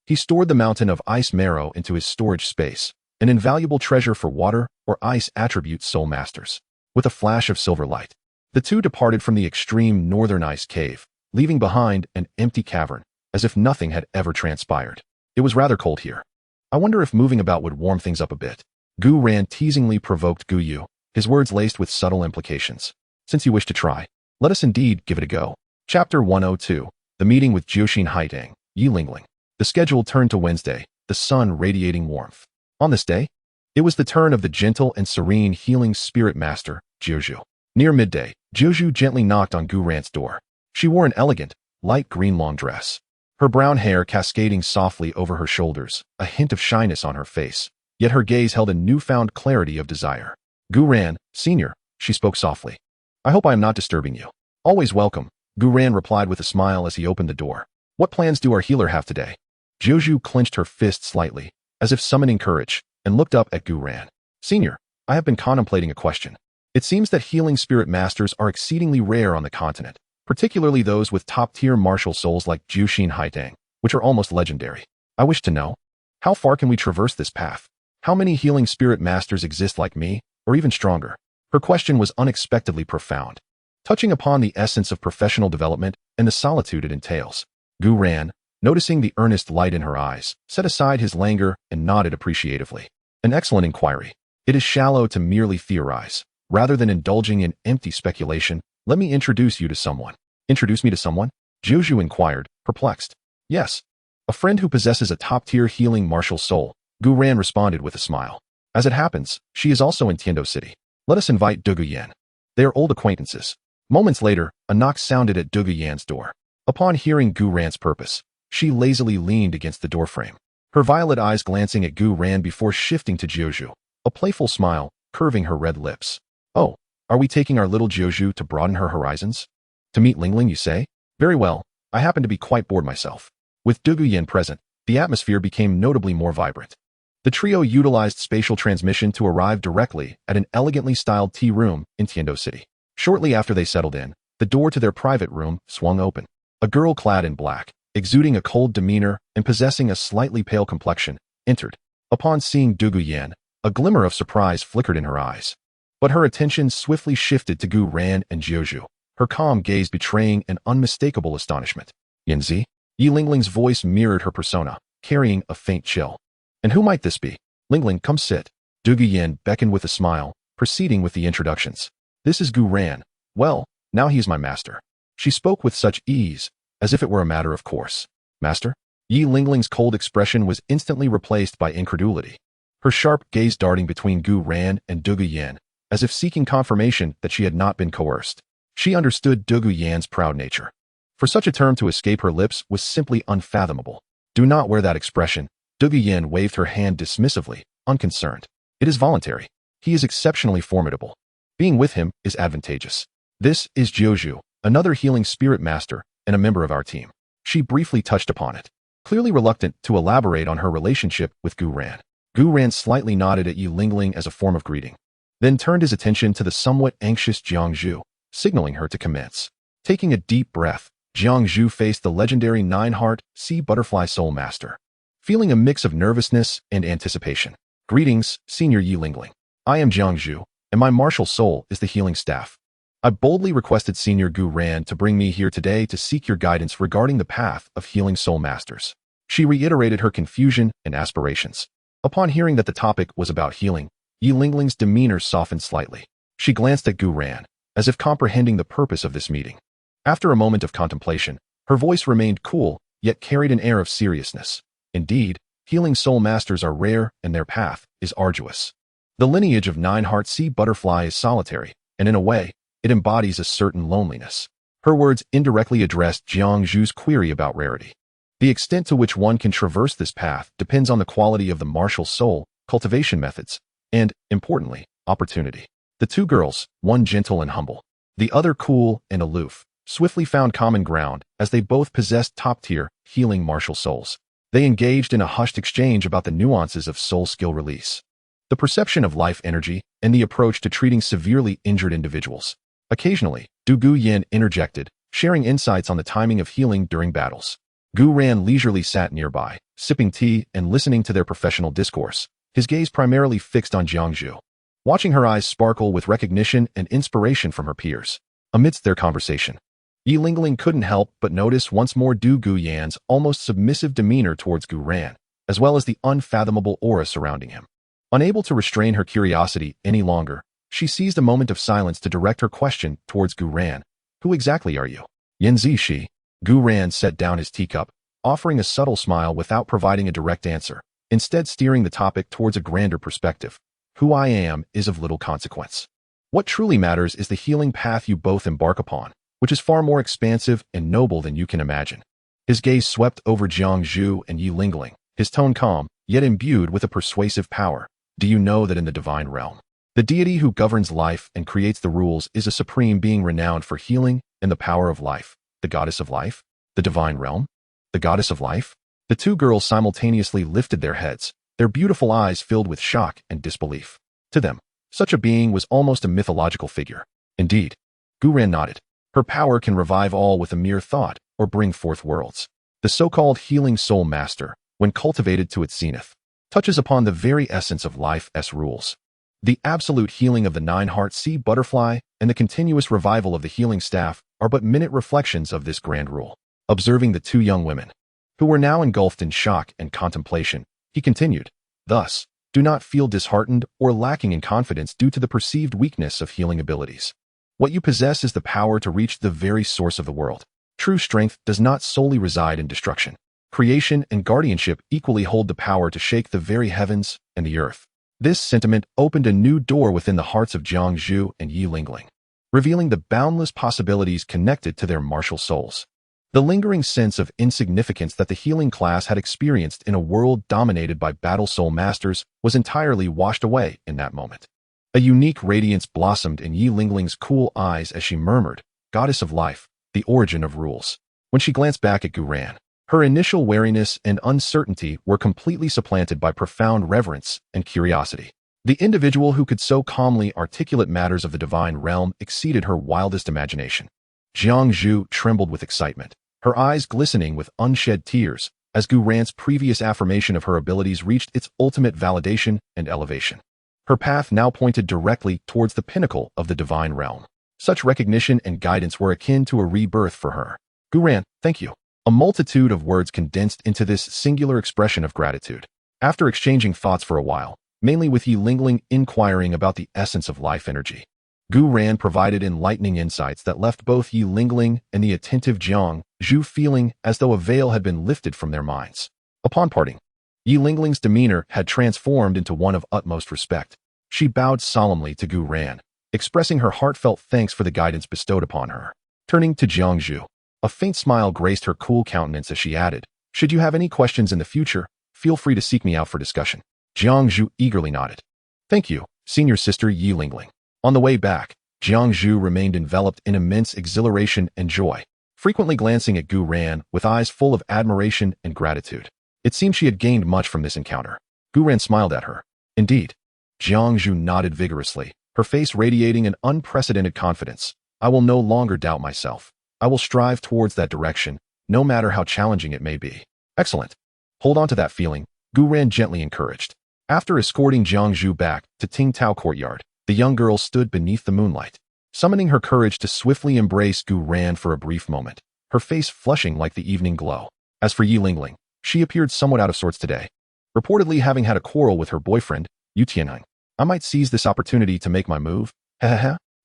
A: he stored the mountain of ice marrow into his storage space, an invaluable treasure for water or ice attribute soul masters. With a flash of silver light, the two departed from the extreme northern ice cave, leaving behind an empty cavern, as if nothing had ever transpired. It was rather cold here. I wonder if moving about would warm things up a bit. Gu Ran teasingly provoked Gu Yu, his words laced with subtle implications. Since you wish to try, let us indeed give it a go. Chapter 102. The Meeting with Jiuxin Haitang, Yi Lingling. The schedule turned to Wednesday, the sun radiating warmth. On this day, it was the turn of the gentle and serene healing spirit master, Jiuzhu. Near midday, Jiuzhu gently knocked on Gu Ran's door. She wore an elegant, light green long dress, her brown hair cascading softly over her shoulders, a hint of shyness on her face, yet her gaze held a newfound clarity of desire. Gu Ran, Senior, she spoke softly. I hope I am not disturbing you. Always welcome, Gu Ran replied with a smile as he opened the door. What plans do our healer have today? Jiuzhu clenched her fist slightly, as if summoning courage, and looked up at Gu Ran. Senior, I have been contemplating a question. It seems that healing spirit masters are exceedingly rare on the continent, particularly those with top-tier martial souls like Jiuxin Haitang, which are almost legendary. I wish to know, how far can we traverse this path? How many healing spirit masters exist like me, or even stronger? Her question was unexpectedly profound, touching upon the essence of professional development and the solitude it entails. Gu Ran, noticing the earnest light in her eyes, set aside his languor and nodded appreciatively. An excellent inquiry. It is shallow to merely theorize. Rather than indulging in empty speculation, let me introduce you to someone. Introduce me to someone? Jiuzhu inquired, perplexed. Yes. A friend who possesses a top-tier healing martial soul, Gu Ran responded with a smile. As it happens, she is also in Tiando City. Let us invite Gu Yuena. They are old acquaintances. Moments later, a knock sounded at Gu Yuena's door. Upon hearing Gu Ran's purpose, she lazily leaned against the doorframe, her violet eyes glancing at Gu Ran before shifting to Jiuzhu, a playful smile curving her red lips. Oh, are we taking our little Jiuzhu to broaden her horizons? To meet Lingling, you say? Very well, I happen to be quite bored myself. With Gu Yuena present, the atmosphere became notably more vibrant. The trio utilized spatial transmission to arrive directly at an elegantly styled tea room in Tiando City. Shortly after they settled in, the door to their private room swung open. A girl clad in black, exuding a cold demeanor and possessing a slightly pale complexion, entered. Upon seeing Gu Yuena, a glimmer of surprise flickered in her eyes. But her attention swiftly shifted to Gu Ran and Jiuzhu, her calm gaze betraying an unmistakable astonishment. Yanzi? Yi Lingling's voice mirrored her persona, carrying a faint chill. And who might this be? Lingling, come sit. Gu Yuena beckoned with a smile, proceeding with the introductions. This is Gu Ran. Well, now he is my master. She spoke with such ease, as if it were a matter of course. Master? Yi Lingling's cold expression was instantly replaced by incredulity, her sharp gaze darting between Gu Ran and Gu Yuena, as if seeking confirmation that she had not been coerced. She understood Gu Yuena's proud nature. For such a term to escape her lips was simply unfathomable. Do not wear that expression. Gu Yuena waved her hand dismissively, unconcerned. It is voluntary. He is exceptionally formidable. Being with him is advantageous. This is Jiuzhu, another healing spirit master and a member of our team. She briefly touched upon it, clearly reluctant to elaborate on her relationship with Gu Ran. Gu Ran slightly nodded at Yi Lingling as a form of greeting, then turned his attention to the somewhat anxious Jiangzhu, signaling her to commence. Taking a deep breath, Jiangzhu faced the legendary Nine-Heart Sea Butterfly Soul Master, feeling a mix of nervousness and anticipation. Greetings, Senior Yi Lingling. I am Jiangzhu, and my martial soul is the healing staff. I boldly requested Senior Gu Ran to bring me here today to seek your guidance regarding the path of healing soul masters. She reiterated her confusion and aspirations. Upon hearing that the topic was about healing, Yi Lingling's demeanor softened slightly. She glanced at Gu Ran, as if comprehending the purpose of this meeting. After a moment of contemplation, her voice remained cool, yet carried an air of seriousness. Indeed, healing soul masters are rare and their path is arduous. The lineage of Nine-Heart Sea Butterfly is solitary, and in a way, it embodies a certain loneliness. Her words indirectly addressed Jiang Zhu's query about rarity. The extent to which one can traverse this path depends on the quality of the martial soul, cultivation methods, and, importantly, opportunity. The two girls, one gentle and humble, the other cool and aloof, swiftly found common ground as they both possessed top-tier, healing martial souls. They engaged in a hushed exchange about the nuances of soul skill release, the perception of life energy, and the approach to treating severely injured individuals. Occasionally, Gu Yuena interjected, sharing insights on the timing of healing during battles. Gu Ran leisurely sat nearby, sipping tea and listening to their professional discourse, his gaze primarily fixed on Jiang Zhu. Watching her eyes sparkle with recognition and inspiration from her peers. Amidst their conversation, Yi Lingling couldn't help but notice once more Gu Yuen's almost submissive demeanor towards Gu Ran, as well as the unfathomable aura surrounding him. Unable to restrain her curiosity any longer, she seized a moment of silence to direct her question towards Gu Ran. Who exactly are you? Yanzi Shi. Gu Ran set down his teacup, offering a subtle smile without providing a direct answer, instead steering the topic towards a grander perspective. Who I am is of little consequence. What truly matters is the healing path you both embark upon, which is far more expansive and noble than you can imagine. His gaze swept over Jiang Zhu and Yi Lingling, his tone calm, yet imbued with a persuasive power. Do you know that in the divine realm, the deity who governs life and creates the rules is a supreme being renowned for healing and the power of life, the goddess of life? The divine realm? The goddess of life? The two girls simultaneously lifted their heads, their beautiful eyes filled with shock and disbelief. To them, such a being was almost a mythological figure. Indeed, Gu Ran nodded. Her power can revive all with a mere thought or bring forth worlds. The so-called healing soul master, when cultivated to its zenith, touches upon the very essence of life's rules. The absolute healing of the nine-heart sea butterfly and the continuous revival of the healing staff are but minute reflections of this grand rule. Observing the two young women, who were now engulfed in shock and contemplation, he continued, thus, do not feel disheartened or lacking in confidence due to the perceived weakness of healing abilities. What you possess is the power to reach the very source of the world. True strength does not solely reside in destruction. Creation and guardianship equally hold the power to shake the very heavens and the earth. This sentiment opened a new door within the hearts of Jiang Zhu and Yi Lingling, revealing the boundless possibilities connected to their martial souls. The lingering sense of insignificance that the healing class had experienced in a world dominated by battle soul masters was entirely washed away in that moment. A unique radiance blossomed in Yi Lingling's cool eyes as she murmured, Goddess of life, the origin of rules. When she glanced back at Gu Ran, her initial wariness and uncertainty were completely supplanted by profound reverence and curiosity. The individual who could so calmly articulate matters of the divine realm exceeded her wildest imagination. Jiang Zhu trembled with excitement, her eyes glistening with unshed tears, as Gu Ran's previous affirmation of her abilities reached its ultimate validation and elevation. Her path now pointed directly towards the pinnacle of the divine realm. Such recognition and guidance were akin to a rebirth for her. Gu Ran, thank you. A multitude of words condensed into this singular expression of gratitude. After exchanging thoughts for a while, mainly with Yi Lingling inquiring about the essence of life energy, Gu Ran provided enlightening insights that left both Yi Lingling and the attentive Jiang Zhu feeling as though a veil had been lifted from their minds. Upon parting, Yi Lingling's demeanor had transformed into one of utmost respect. She bowed solemnly to Gu Ran, expressing her heartfelt thanks for the guidance bestowed upon her. Turning to Jiang Zhu, a faint smile graced her cool countenance as she added, should you have any questions in the future, feel free to seek me out for discussion. Jiang Zhu eagerly nodded. Thank you, senior sister Yi Lingling. On the way back, Jiang Zhu remained enveloped in immense exhilaration and joy, frequently glancing at Gu Ran with eyes full of admiration and gratitude. It seemed she had gained much from this encounter. Gu Ran smiled at her. Indeed. Jiang Zhu nodded vigorously, her face radiating an unprecedented confidence. I will no longer doubt myself. I will strive towards that direction, no matter how challenging it may be. Excellent. Hold on to that feeling, Gu Ran gently encouraged. After escorting Jiang Zhu back to Ting Tao Courtyard, the young girl stood beneath the moonlight, summoning her courage to swiftly embrace Gu Ran for a brief moment, her face flushing like the evening glow. As for Yi Lingling, she appeared somewhat out of sorts today, reportedly having had a quarrel with her boyfriend, Yu Tianheng. I might seize this opportunity to make my move.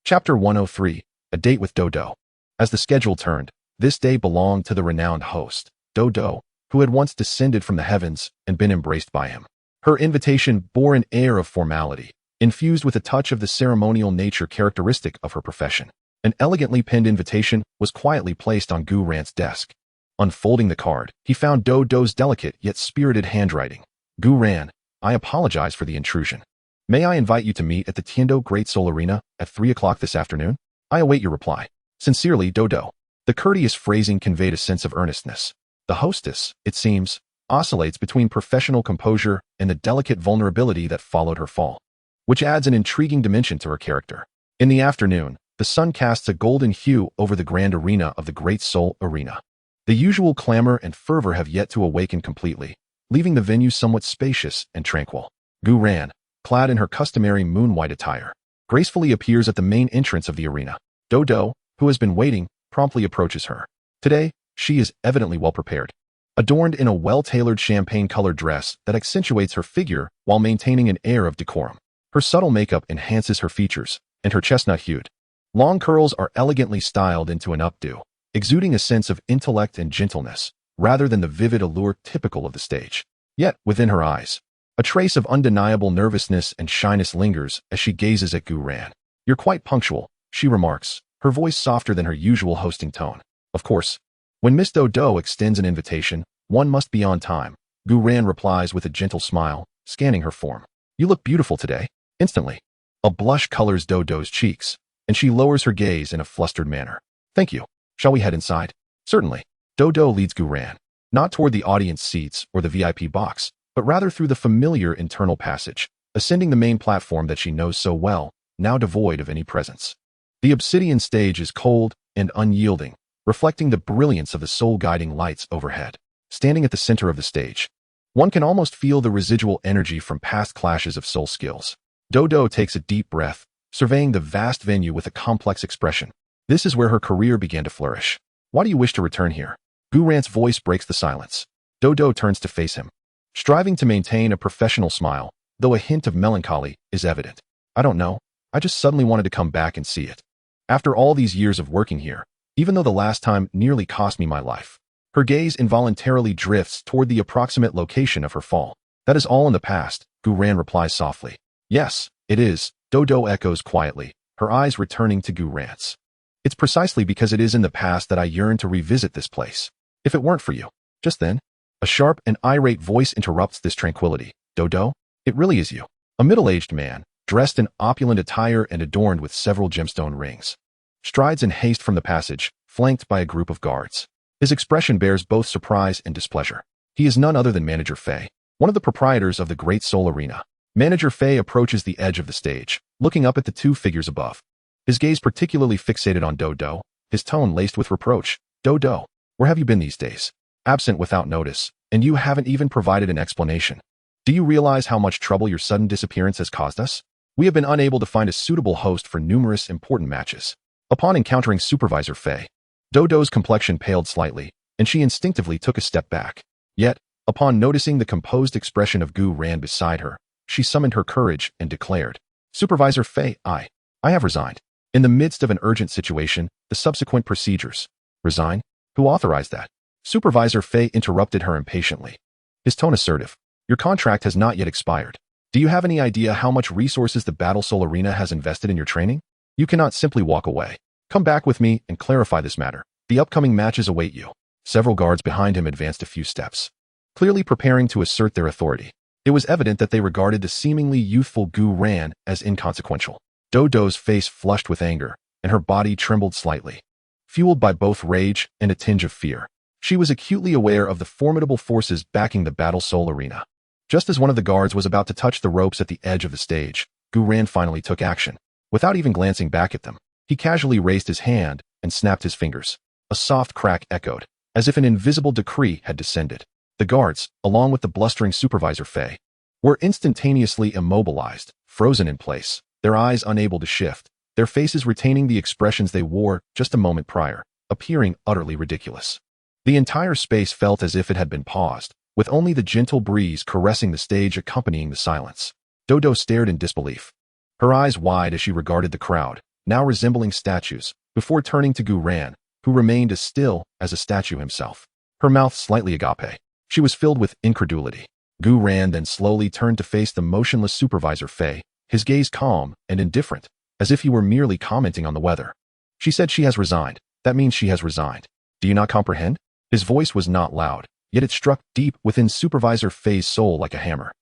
A: Chapter 103, A Date with Douluo. As the schedule turned, this day belonged to the renowned host, Douluo, who had once descended from the heavens and been embraced by him. Her invitation bore an air of formality, infused with a touch of the ceremonial nature characteristic of her profession. An elegantly pinned invitation was quietly placed on Gu Ran's desk. Unfolding the card, he found Douluo's delicate yet spirited handwriting. Gu Ran, I apologize for the intrusion. May I invite you to meet at the Tiando Great Soul Arena at 3 o'clock this afternoon? I await your reply. Sincerely, Douluo. The courteous phrasing conveyed a sense of earnestness. The hostess, it seems, oscillates between professional composure and the delicate vulnerability that followed her fall, which adds an intriguing dimension to her character. In the afternoon, the sun casts a golden hue over the grand arena of the Great Soul Arena. The usual clamor and fervor have yet to awaken completely, leaving the venue somewhat spacious and tranquil. Gu Ran, clad in her customary moon-white attire, gracefully appears at the main entrance of the arena. Douluo, who has been waiting, promptly approaches her. Today, she is evidently well prepared. Adorned in a well-tailored champagne-colored dress that accentuates her figure while maintaining an air of decorum. Her subtle makeup enhances her features, and her chestnut-hued long curls are elegantly styled into an updo, exuding a sense of intellect and gentleness, rather than the vivid allure typical of the stage. Yet, within her eyes, a trace of undeniable nervousness and shyness lingers as she gazes at Gu Ran. You're quite punctual, she remarks, her voice softer than her usual hosting tone. Of course, when Miss Douluo extends an invitation, one must be on time. Gu Ran replies with a gentle smile, scanning her form. You look beautiful today. Instantly, a blush colors Douluo's cheeks, and she lowers her gaze in a flustered manner. Thank you. Shall we head inside? Certainly. Douluo leads Gu Ran, not toward the audience seats or the VIP box, but rather through the familiar internal passage, ascending the main platform that she knows so well, now devoid of any presence. The obsidian stage is cold and unyielding, reflecting the brilliance of the soul-guiding lights overhead. Standing at the center of the stage, one can almost feel the residual energy from past clashes of soul skills. Douluo takes a deep breath, surveying the vast venue with a complex expression. This is where her career began to flourish. Why do you wish to return here? Gu Ran's voice breaks the silence. Douluo turns to face him, striving to maintain a professional smile, though a hint of melancholy is evident. I don't know. I just suddenly wanted to come back and see it. After all these years of working here, even though the last time nearly cost me my life. Her gaze involuntarily drifts toward the approximate location of her fall. That is all in the past, Gu Ran replies softly. Yes, it is, Douluo echoes quietly, her eyes returning to Gu Ran's. It's precisely because it is in the past that I yearn to revisit this place. If it weren't for you. Just then, a sharp and irate voice interrupts this tranquility. Douluo, it really is you. A middle-aged man, dressed in opulent attire and adorned with several gemstone rings, strides in haste from the passage, flanked by a group of guards. His expression bears both surprise and displeasure. He is none other than Manager Fei, one of the proprietors of the Great Soul Arena. Manager Fei approaches the edge of the stage, looking up at the two figures above. His gaze particularly fixated on Douluo, his tone laced with reproach. Douluo, where have you been these days? Absent without notice, and you haven't even provided an explanation. Do you realize how much trouble your sudden disappearance has caused us? We have been unable to find a suitable host for numerous important matches. Upon encountering Supervisor Fei, Douluo's complexion paled slightly, and she instinctively took a step back. Yet, upon noticing the composed expression of Gu Ran beside her, she summoned her courage and declared, Supervisor Fei, I have resigned. In the midst of an urgent situation, the subsequent procedures. Resign? Who authorized that? Supervisor Fei interrupted her impatiently. His tone assertive. Your contract has not yet expired. Do you have any idea how much resources the Battle Soul Arena has invested in your training? You cannot simply walk away. Come back with me and clarify this matter. The upcoming matches await you. Several guards behind him advanced a few steps, clearly preparing to assert their authority. It was evident that they regarded the seemingly youthful Gu Ran as inconsequential. Douluo's face flushed with anger, and her body trembled slightly, fueled by both rage and a tinge of fear. She was acutely aware of the formidable forces backing the Battle Soul Arena. Just as one of the guards was about to touch the ropes at the edge of the stage, Gu Ran finally took action. Without even glancing back at them, he casually raised his hand and snapped his fingers. A soft crack echoed, as if an invisible decree had descended. The guards, along with the blustering Supervisor Fei, were instantaneously immobilized, frozen in place, their eyes unable to shift, their faces retaining the expressions they wore just a moment prior, appearing utterly ridiculous. The entire space felt as if it had been paused, with only the gentle breeze caressing the stage accompanying the silence. Douluo stared in disbelief, her eyes wide as she regarded the crowd, now resembling statues, before turning to Gu Ran, who remained as still as a statue himself. Her mouth slightly agape. She was filled with incredulity. Gu Ran then slowly turned to face the motionless Supervisor Fei, his gaze calm and indifferent, as if he were merely commenting on the weather. She said she has resigned. That means she has resigned. Do you not comprehend? His voice was not loud, yet it struck deep within Supervisor Fei's soul like a hammer.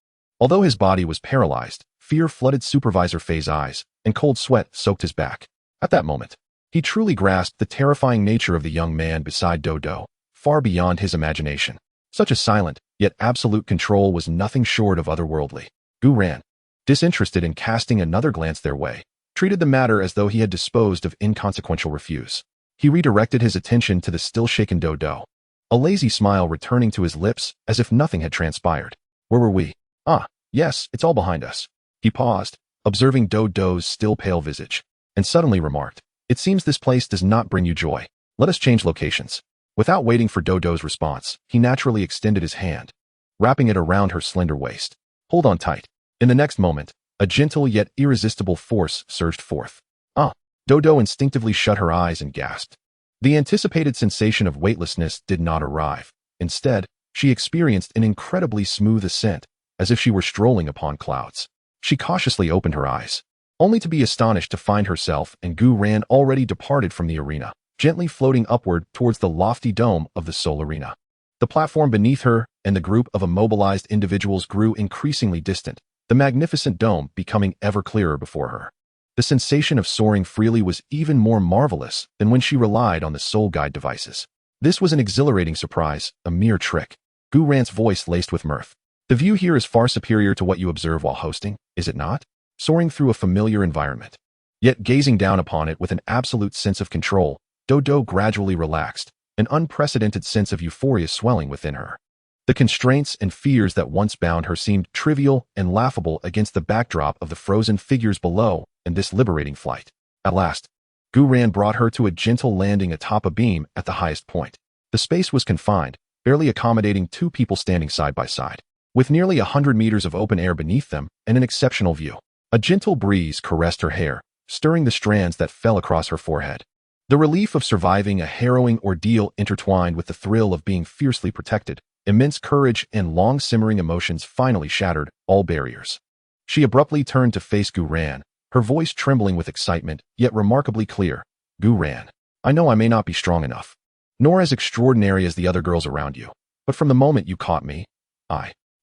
A: Although his body was paralyzed, fear flooded Supervisor Fei's eyes, and cold sweat soaked his back. At that moment, he truly grasped the terrifying nature of the young man beside Douluo, far beyond his imagination. Such a silent, yet absolute control was nothing short of otherworldly. Gu ran, disinterested in casting another glance their way, treated the matter as though he had disposed of inconsequential refuse. He redirected his attention to the still-shaken Douluo, a lazy smile returning to his lips as if nothing had transpired. Where were we? Ah, yes, it's all behind us. He paused, observing Douluo's still pale visage, and suddenly remarked, "It seems this place does not bring you joy. Let us change locations." Without waiting for Douluo's response, he naturally extended his hand, wrapping it around her slender waist. "Hold on tight." In the next moment, a gentle yet irresistible force surged forth. Ah! Douluo instinctively shut her eyes and gasped. The anticipated sensation of weightlessness did not arrive. Instead, she experienced an incredibly smooth ascent, as if she were strolling upon clouds. She cautiously opened her eyes, only to be astonished to find herself and Gu Ran already departed from the arena, gently floating upward towards the lofty dome of the Soul Arena. The platform beneath her and the group of immobilized individuals grew increasingly distant, the magnificent dome becoming ever clearer before her. The sensation of soaring freely was even more marvelous than when she relied on the soul guide devices. This was an exhilarating surprise, a mere trick. Gu Ran's voice laced with mirth. The view here is far superior to what you observe while hosting, is it not? Soaring through a familiar environment. Yet gazing down upon it with an absolute sense of control, Douluo gradually relaxed, an unprecedented sense of euphoria swelling within her. The constraints and fears that once bound her seemed trivial and laughable against the backdrop of the frozen figures below and this liberating flight. At last, Gu Ran brought her to a gentle landing atop a beam at the highest point. The space was confined, barely accommodating two people standing side by side, with nearly 100 meters of open air beneath them and an exceptional view. A gentle breeze caressed her hair, stirring the strands that fell across her forehead. The relief of surviving a harrowing ordeal intertwined with the thrill of being fiercely protected, immense courage and long-simmering emotions finally shattered all barriers. She abruptly turned to face Gu Ran, her voice trembling with excitement, yet remarkably clear. "Gu Ran, I know I may not be strong enough, nor as extraordinary as the other girls around you, but from the moment you caught me,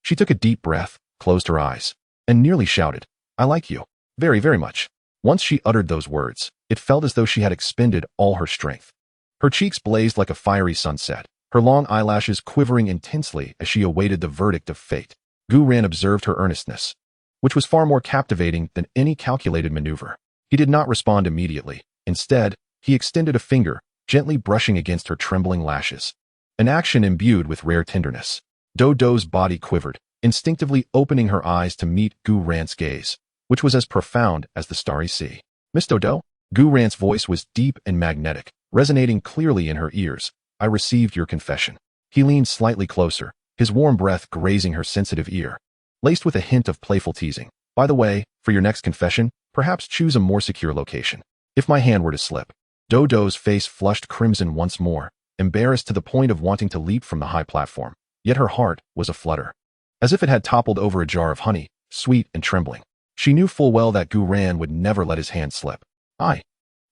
A: She took a deep breath, closed her eyes, and nearly shouted, "I like you. Very, very much." Once she uttered those words, it felt as though she had expended all her strength. Her cheeks blazed like a fiery sunset, her long eyelashes quivering intensely as she awaited the verdict of fate. Gu Ran observed her earnestness, which was far more captivating than any calculated maneuver. He did not respond immediately. Instead, he extended a finger, gently brushing against her trembling lashes, an action imbued with rare tenderness. Douluo's body quivered, instinctively opening her eyes to meet Gu Ran's gaze, which was as profound as the starry sea. "Miss Douluo?" Gu Ran's voice was deep and magnetic, resonating clearly in her ears. "I received your confession." He leaned slightly closer, his warm breath grazing her sensitive ear, laced with a hint of playful teasing. "By the way, for your next confession, perhaps choose a more secure location. If my hand were to slip." Douluo's face flushed crimson once more, embarrassed to the point of wanting to leap from the high platform. Yet her heart was aflutter, as if it had toppled over a jar of honey, sweet and trembling. She knew full well that Gu Ran would never let his hand slip. I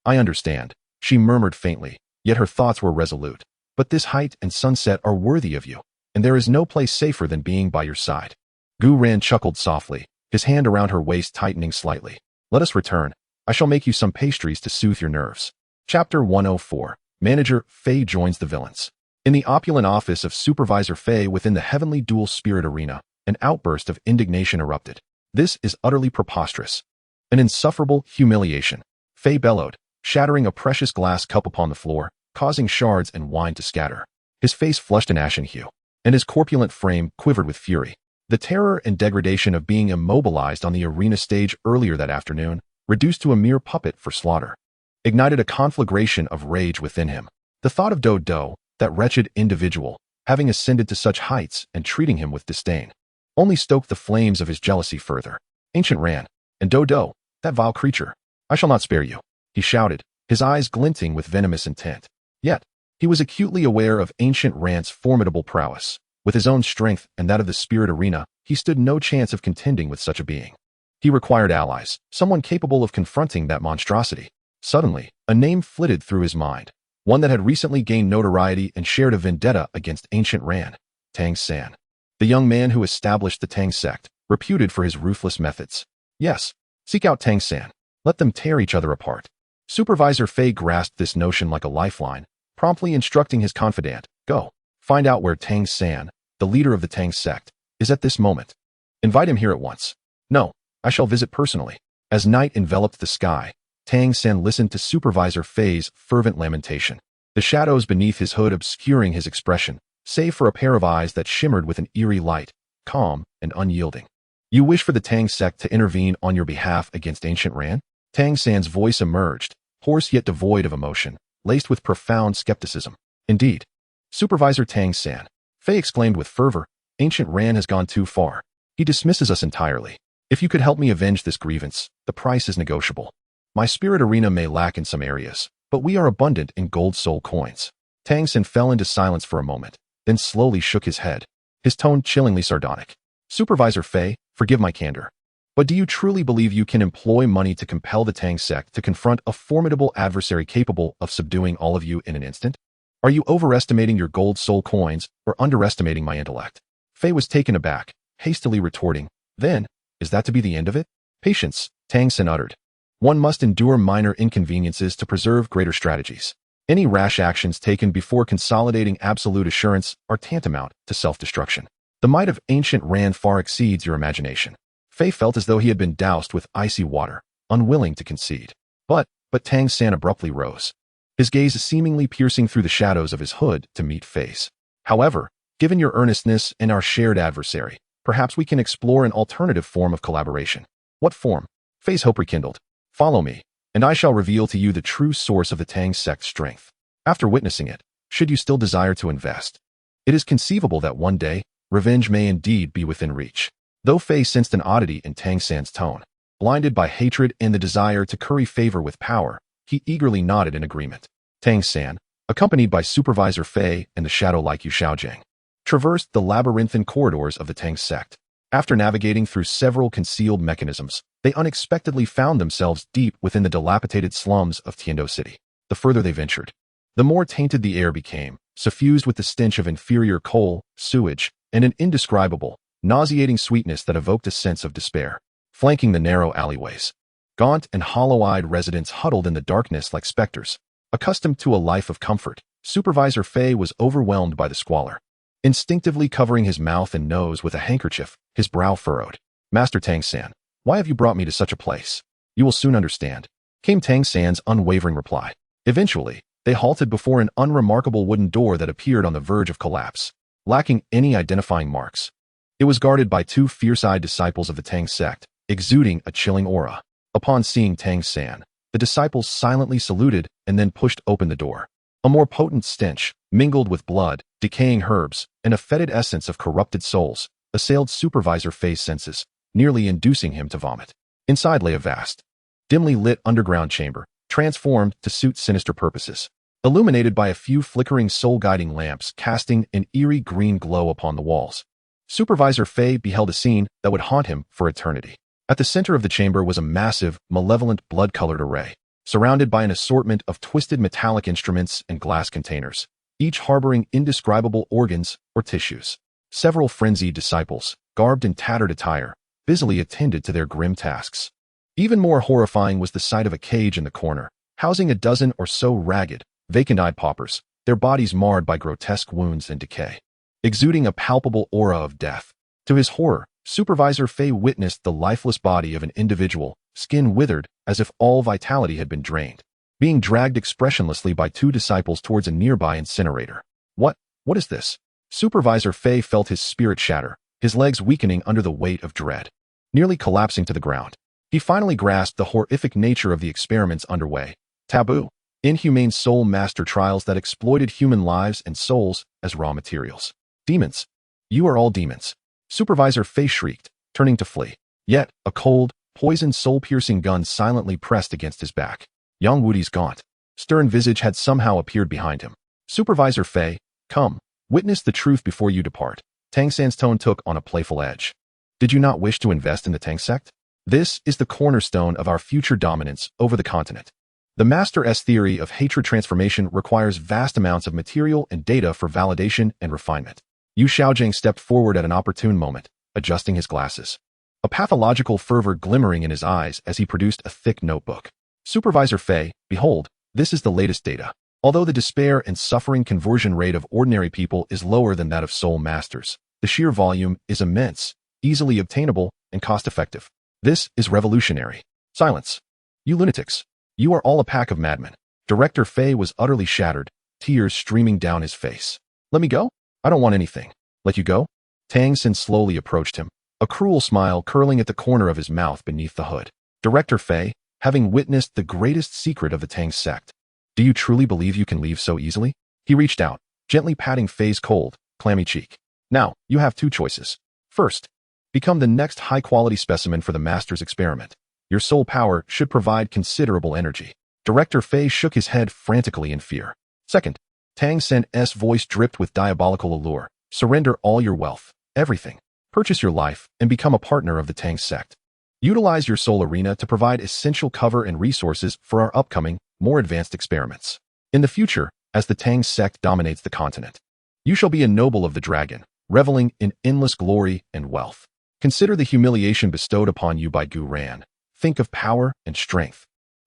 A: understand," she murmured faintly, yet her thoughts were resolute. "But this height and sunset are worthy of you, and there is no place safer than being by your side." Gu Ran chuckled softly, his hand around her waist tightening slightly. "Let us return. I shall make you some pastries to soothe your nerves." Chapter 104. Manager Fei joins the villains. In the opulent office of Supervisor Fei within the heavenly dual spirit arena, an outburst of indignation erupted. "This is utterly preposterous. An insufferable humiliation," Fei bellowed, shattering a precious glass cup upon the floor, causing shards and wine to scatter. His face flushed an ashen hue, and his corpulent frame quivered with fury. The terror and degradation of being immobilized on the arena stage earlier that afternoon, reduced to a mere puppet for slaughter, ignited a conflagration of rage within him. The thought of Douluo, that wretched individual, having ascended to such heights and treating him with disdain, only stoked the flames of his jealousy further. "Ancient Ran, and Douluo, that vile creature, I shall not spare you," he shouted, his eyes glinting with venomous intent. Yet, he was acutely aware of Ancient Ran's formidable prowess. With his own strength and that of the spirit arena, he stood no chance of contending with such a being. He required allies, someone capable of confronting that monstrosity. Suddenly, a name flitted through his mind, one that had recently gained notoriety and shared a vendetta against ancient Ran, Tang San. The young man who established the Tang sect, reputed for his ruthless methods. Yes, seek out Tang San. Let them tear each other apart. Supervisor Fei grasped this notion like a lifeline, promptly instructing his confidant, go, find out where Tang San, the leader of the Tang sect, is at this moment. Invite him here at once. No, I shall visit personally. As night enveloped the sky, Tang San listened to Supervisor Fei's fervent lamentation, the shadows beneath his hood obscuring his expression, save for a pair of eyes that shimmered with an eerie light, calm and unyielding. You wish for the Tang sect to intervene on your behalf against ancient Ran? Tang San's voice emerged, hoarse yet devoid of emotion, laced with profound skepticism. Indeed. Supervisor Tang San, Fei exclaimed with fervor, ancient Ran has gone too far. He dismisses us entirely. If you could help me avenge this grievance, the price is negotiable. My spirit arena may lack in some areas, but we are abundant in gold soul coins. Tang San fell into silence for a moment, then slowly shook his head, his tone chillingly sardonic. Supervisor Fei, forgive my candor. But do you truly believe you can employ money to compel the Tang sect to confront a formidable adversary capable of subduing all of you in an instant? Are you overestimating your gold soul coins or underestimating my intellect? Fei was taken aback, hastily retorting, then, is that to be the end of it? Patience, Tang San uttered. One must endure minor inconveniences to preserve greater strategies. Any rash actions taken before consolidating absolute assurance are tantamount to self-destruction. The might of ancient Ran far exceeds your imagination. Fei felt as though he had been doused with icy water, unwilling to concede. But Tang San abruptly rose, his gaze seemingly piercing through the shadows of his hood to meet Fei's. However, given your earnestness and our shared adversary, perhaps we can explore an alternative form of collaboration. What form? Fei's hope rekindled. Follow me, and I shall reveal to you the true source of the Tang sect's strength. After witnessing it, should you still desire to invest, it is conceivable that one day, revenge may indeed be within reach. Though Fei sensed an oddity in Tang San's tone, blinded by hatred and the desire to curry favor with power, he eagerly nodded in agreement. Tang San, accompanied by Supervisor Fei and the shadow-like Yu Shaojiang, traversed the labyrinthine corridors of the Tang sect. After navigating through several concealed mechanisms, they unexpectedly found themselves deep within the dilapidated slums of Tiando City. The further they ventured, the more tainted the air became, suffused with the stench of inferior coal, sewage, and an indescribable, nauseating sweetness that evoked a sense of despair. Flanking the narrow alleyways, gaunt and hollow-eyed residents huddled in the darkness like specters. Accustomed to a life of comfort, Supervisor Fei was overwhelmed by the squalor. Instinctively covering his mouth and nose with a handkerchief, his brow furrowed. Master Tang San, why have you brought me to such a place? You will soon understand, came Tang San's unwavering reply. Eventually, they halted before an unremarkable wooden door that appeared on the verge of collapse, lacking any identifying marks. It was guarded by two fierce-eyed disciples of the Tang sect, exuding a chilling aura. Upon seeing Tang San, the disciples silently saluted and then pushed open the door. A more potent stench, mingled with blood, decaying herbs, and a fetid essence of corrupted souls, assailed Supervisor Fei's senses, nearly inducing him to vomit. Inside lay a vast, dimly lit underground chamber, transformed to suit sinister purposes, illuminated by a few flickering soul-guiding lamps casting an eerie green glow upon the walls. Supervisor Fei beheld a scene that would haunt him for eternity. At the center of the chamber was a massive, malevolent blood-colored array, surrounded by an assortment of twisted metallic instruments and glass containers, each harboring indescribable organs or tissues. Several frenzied disciples, garbed in tattered attire, busily attended to their grim tasks. Even more horrifying was the sight of a cage in the corner, housing a dozen or so ragged, vacant-eyed paupers, their bodies marred by grotesque wounds and decay, exuding a palpable aura of death. To his horror, Supervisor Fei witnessed the lifeless body of an individual, skin withered as if all vitality had been drained, being dragged expressionlessly by two disciples towards a nearby incinerator. What is this? Supervisor Fei felt his spirit shatter, his legs weakening under the weight of dread. Nearly collapsing to the ground, he finally grasped the horrific nature of the experiments underway. Taboo. Inhumane soul master trials that exploited human lives and souls as raw materials. Demons. You are all demons. Supervisor Fei shrieked, turning to flee. Yet, a cold, poisoned soul-piercing gun silently pressed against his back. Yang Wudi's gaunt, stern visage had somehow appeared behind him. Supervisor Fei, come, witness the truth before you depart. Tang San's tone took on a playful edge. Did you not wish to invest in the Tang sect? This is the cornerstone of our future dominance over the continent. The Master-S theory of hatred transformation requires vast amounts of material and data for validation and refinement. Yu Xiaojing stepped forward at an opportune moment, adjusting his glasses, a pathological fervor glimmering in his eyes as he produced a thick notebook. Supervisor Fei, behold, this is the latest data. Although the despair and suffering conversion rate of ordinary people is lower than that of soul masters, the sheer volume is immense, easily obtainable, and cost-effective. This is revolutionary. Silence. You lunatics. You are all a pack of madmen. Director Fei was utterly shattered, tears streaming down his face. Let me go? I don't want anything. Let you go? Tang San slowly approached him, a cruel smile curling at the corner of his mouth beneath the hood. Director Fei, having witnessed the greatest secret of the Tang sect, do you truly believe you can leave so easily? He reached out, gently patting Fei's cold, clammy cheek. Now, you have two choices. First, become the next high-quality specimen for the Master's experiment. Your soul power should provide considerable energy. Director Fei shook his head frantically in fear. Second, Tang San's voice dripped with diabolical allure. Surrender all your wealth, everything. Purchase your life and become a partner of the Tang sect. Utilize your soul arena to provide essential cover and resources for our upcoming, more advanced experiments. In the future, as the Tang sect dominates the continent, you shall be a noble of the dragon, reveling in endless glory and wealth. Consider the humiliation bestowed upon you by Gu Yuena. Think of power and strength.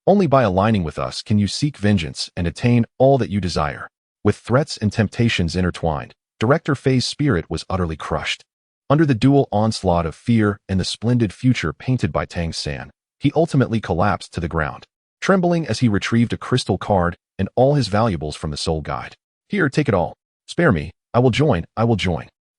A: Only by aligning with us can you seek vengeance and attain all that you desire. With threats and temptations intertwined, Director Fei's spirit was utterly crushed. Under the dual onslaught of fear and the splendid future painted by Tang San, he ultimately collapsed to the ground, trembling as he retrieved a crystal card and all his valuables from the soul guide. Here, take it all. Spare me. I will join.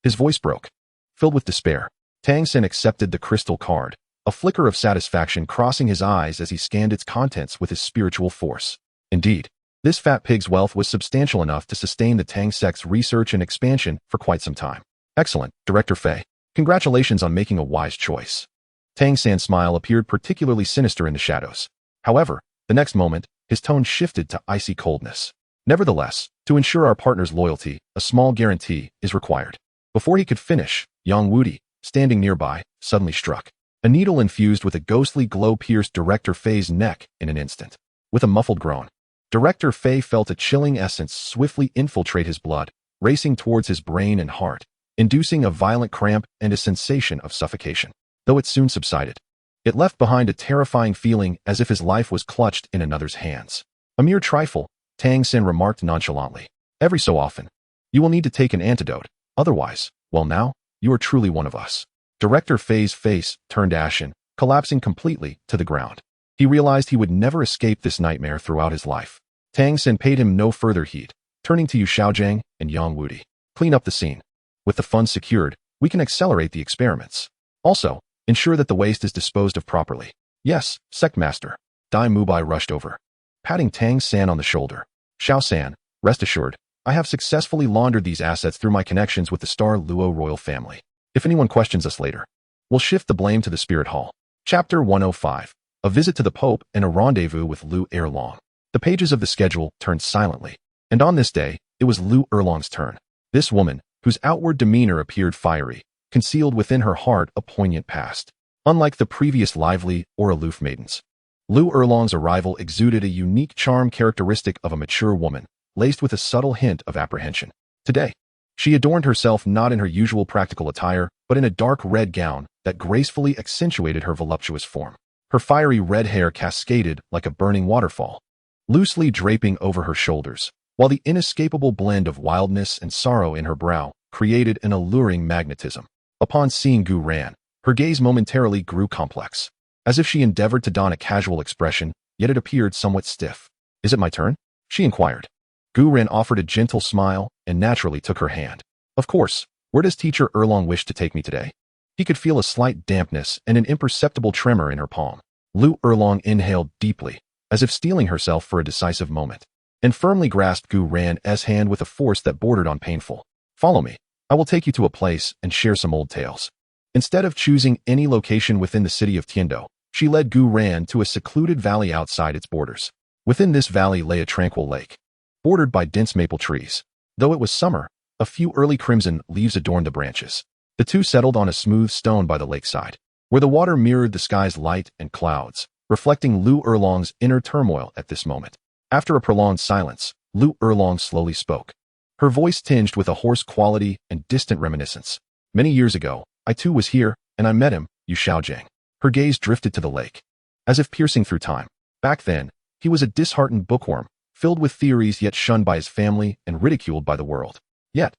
A: His voice broke. Filled with despair, Tang San accepted the crystal card, a flicker of satisfaction crossing his eyes as he scanned its contents with his spiritual force. Indeed, this fat pig's wealth was substantial enough to sustain the Tang sect's research and expansion for quite some time. Excellent, Director Fei. Congratulations on making a wise choice. Tang San's smile appeared particularly sinister in the shadows. However, the next moment, his tone shifted to icy coldness. Nevertheless, to ensure our partner's loyalty, a small guarantee is required. Before he could finish, Yang Wudi, standing nearby, suddenly struck. A needle infused with a ghostly glow pierced Director Fei's neck in an instant. With a muffled groan, Director Fei felt a chilling essence swiftly infiltrate his blood, racing towards his brain and heart, inducing a violent cramp and a sensation of suffocation. Though it soon subsided, it left behind a terrifying feeling as if his life was clutched in another's hands. A mere trifle, Tang San remarked nonchalantly. Every so often, you will need to take an antidote. Otherwise, well now, you are truly one of us. Director Fei's face turned ashen, collapsing completely to the ground. He realized he would never escape this nightmare throughout his life. Tang San paid him no further heed, turning to Yu Xiaojing and Yang Wudi. Clean up the scene. With the funds secured, we can accelerate the experiments. Also, ensure that the waste is disposed of properly. Yes, Sect Master. Dai Mubai rushed over, patting Tang San on the shoulder. Xiao San, rest assured, I have successfully laundered these assets through my connections with the Star Luo royal family. If anyone questions us later, we'll shift the blame to the Spirit Hall. Chapter 105. A visit to the Pope and a rendezvous with Lu Erlong. The pages of the schedule turned silently, and on this day, it was Lu Erlong's turn. This woman, whose outward demeanor appeared fiery, concealed within her heart a poignant past. Unlike the previous lively or aloof maidens, Lu Erlong's arrival exuded a unique charm characteristic of a mature woman, laced with a subtle hint of apprehension. Today, she adorned herself not in her usual practical attire, but in a dark red gown that gracefully accentuated her voluptuous form. Her fiery red hair cascaded like a burning waterfall, loosely draping over her shoulders, while the inescapable blend of wildness and sorrow in her brow created an alluring magnetism. Upon seeing Gu Yuena, her gaze momentarily grew complex, as if she endeavored to don a casual expression, yet it appeared somewhat stiff. Is it my turn? She inquired. Gu Yuena offered a gentle smile and naturally took her hand. Of course, where does Teacher Erlong wish to take me today? He could feel a slight dampness and an imperceptible tremor in her palm. Lu Erlong inhaled deeply, as if steeling herself for a decisive moment, and firmly grasped Gu Yuena's hand with a force that bordered on painful. Follow me. I will take you to a place and share some old tales. Instead of choosing any location within the city of Tiando, she led Gu Yuena to a secluded valley outside its borders. Within this valley lay a tranquil lake, bordered by dense maple trees. Though it was summer, a few early crimson leaves adorned the branches. The two settled on a smooth stone by the lakeside, where the water mirrored the sky's light and clouds, reflecting Lu Erlong's inner turmoil at this moment. After a prolonged silence, Lu Erlong slowly spoke. Her voice tinged with a hoarse quality and distant reminiscence. Many years ago, I too was here, and I met him, Yu Xiaojiang. Her gaze drifted to the lake, as if piercing through time. Back then, he was a disheartened bookworm, filled with theories yet shunned by his family and ridiculed by the world. Yet,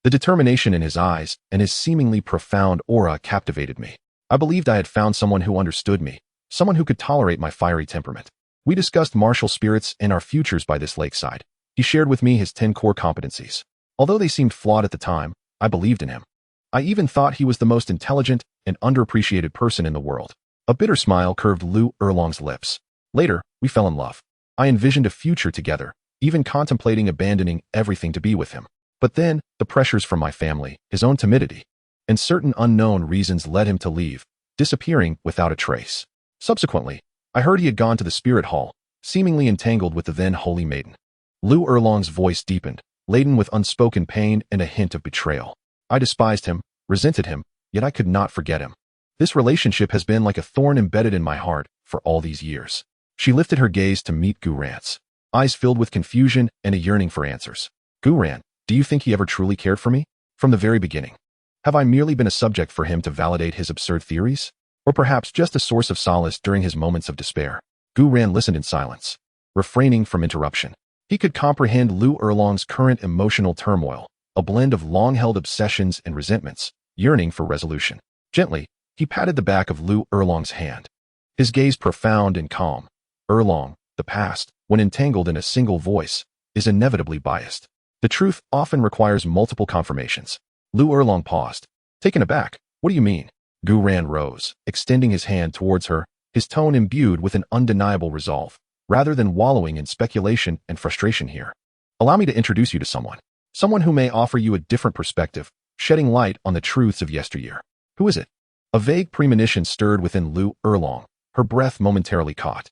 A: the determination in his eyes and his seemingly profound aura captivated me. I believed I had found someone who understood me, someone who could tolerate my fiery temperament. We discussed martial spirits and our futures by this lakeside. He shared with me his 10 core competencies. Although they seemed flawed at the time, I believed in him. I even thought he was the most intelligent and underappreciated person in the world. A bitter smile curved Lu Erlong's lips. Later, we fell in love. I envisioned a future together, even contemplating abandoning everything to be with him. But then, the pressures from my family, his own timidity, and certain unknown reasons led him to leave, disappearing without a trace. Subsequently, I heard he had gone to the spirit hall, seemingly entangled with the then holy maiden. Lu Erlong's voice deepened, laden with unspoken pain and a hint of betrayal. I despised him, resented him, yet I could not forget him. This relationship has been like a thorn embedded in my heart for all these years. She lifted her gaze to meet Gu Ran's, eyes filled with confusion and a yearning for answers. Gu Ran, do you think he ever truly cared for me? From the very beginning. Have I merely been a subject for him to validate his absurd theories? Or perhaps just a source of solace during his moments of despair? Gu Ran listened in silence, refraining from interruption. He could comprehend Lu Erlong's current emotional turmoil, a blend of long-held obsessions and resentments, yearning for resolution. Gently, he patted the back of Lu Erlong's hand. His gaze profound and calm. Erlong, the past, when entangled in a single voice, is inevitably biased. The truth often requires multiple confirmations. Lu Erlong paused. Taken aback, what do you mean? Gu Ran rose, extending his hand towards her, his tone imbued with an undeniable resolve. Rather than wallowing in speculation and frustration here, allow me to introduce you to someone. Someone who may offer you a different perspective, shedding light on the truths of yesteryear. Who is it? A vague premonition stirred within Lu Erlong, her breath momentarily caught.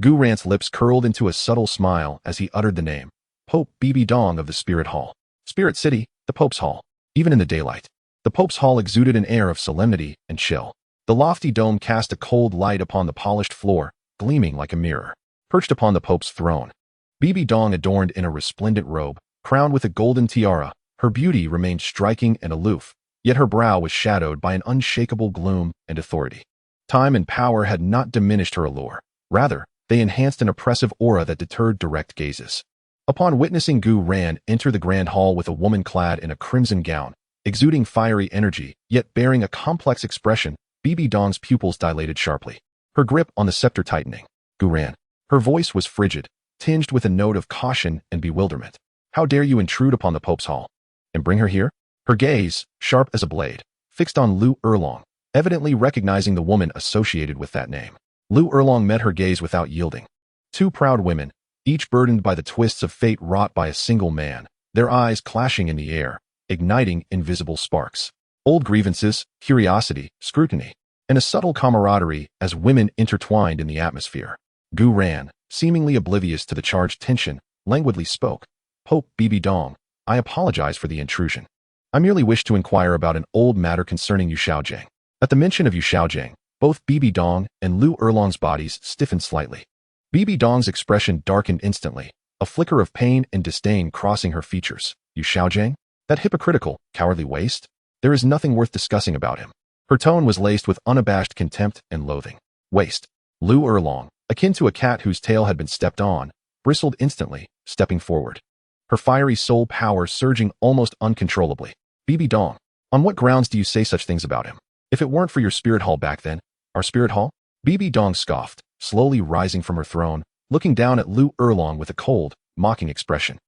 A: Gu Ran's lips curled into a subtle smile as he uttered the name. Pope Bibi Dong of the Spirit Hall. Spirit City, the Pope's Hall. Even in the daylight, the Pope's Hall exuded an air of solemnity and chill. The lofty dome cast a cold light upon the polished floor, gleaming like a mirror. Perched upon the Pope's throne, Bibi Dong adorned in a resplendent robe, crowned with a golden tiara, her beauty remained striking and aloof, yet her brow was shadowed by an unshakable gloom and authority. Time and power had not diminished her allure. Rather, they enhanced an oppressive aura that deterred direct gazes. Upon witnessing Gu Ran enter the grand hall with a woman clad in a crimson gown, exuding fiery energy, yet bearing a complex expression, Bibi Dong's pupils dilated sharply, her grip on the scepter tightening. Gu Ran. Her voice was frigid, tinged with a note of caution and bewilderment. How dare you intrude upon the Pope's Hall? And bring her here? Her gaze, sharp as a blade, fixed on Lu Erlong, evidently recognizing the woman associated with that name. Lu Erlong met her gaze without yielding. Two proud women, each burdened by the twists of fate wrought by a single man, their eyes clashing in the air, igniting invisible sparks. Old grievances, curiosity, scrutiny, and a subtle camaraderie as women intertwined in the atmosphere. Gu Ran, seemingly oblivious to the charged tension, languidly spoke. Pope Bibi Dong, I apologize for the intrusion. I merely wish to inquire about an old matter concerning Yu Xiaojiang. At the mention of Yu Xiaojiang, both Bibi Dong and Lu Erlong's bodies stiffened slightly. Bibi Dong's expression darkened instantly, a flicker of pain and disdain crossing her features. Yu Xiaojiang? That hypocritical, cowardly waste? There is nothing worth discussing about him. Her tone was laced with unabashed contempt and loathing. Waste. Lu Erlong, akin to a cat whose tail had been stepped on, bristled instantly, stepping forward. Her fiery soul power surging almost uncontrollably. Bibi Dong, on what grounds do you say such things about him? If it weren't for your spirit hall back then, our spirit hall? Bibi Dong scoffed, slowly rising from her throne, looking down at Lu Erlong with a cold, mocking expression.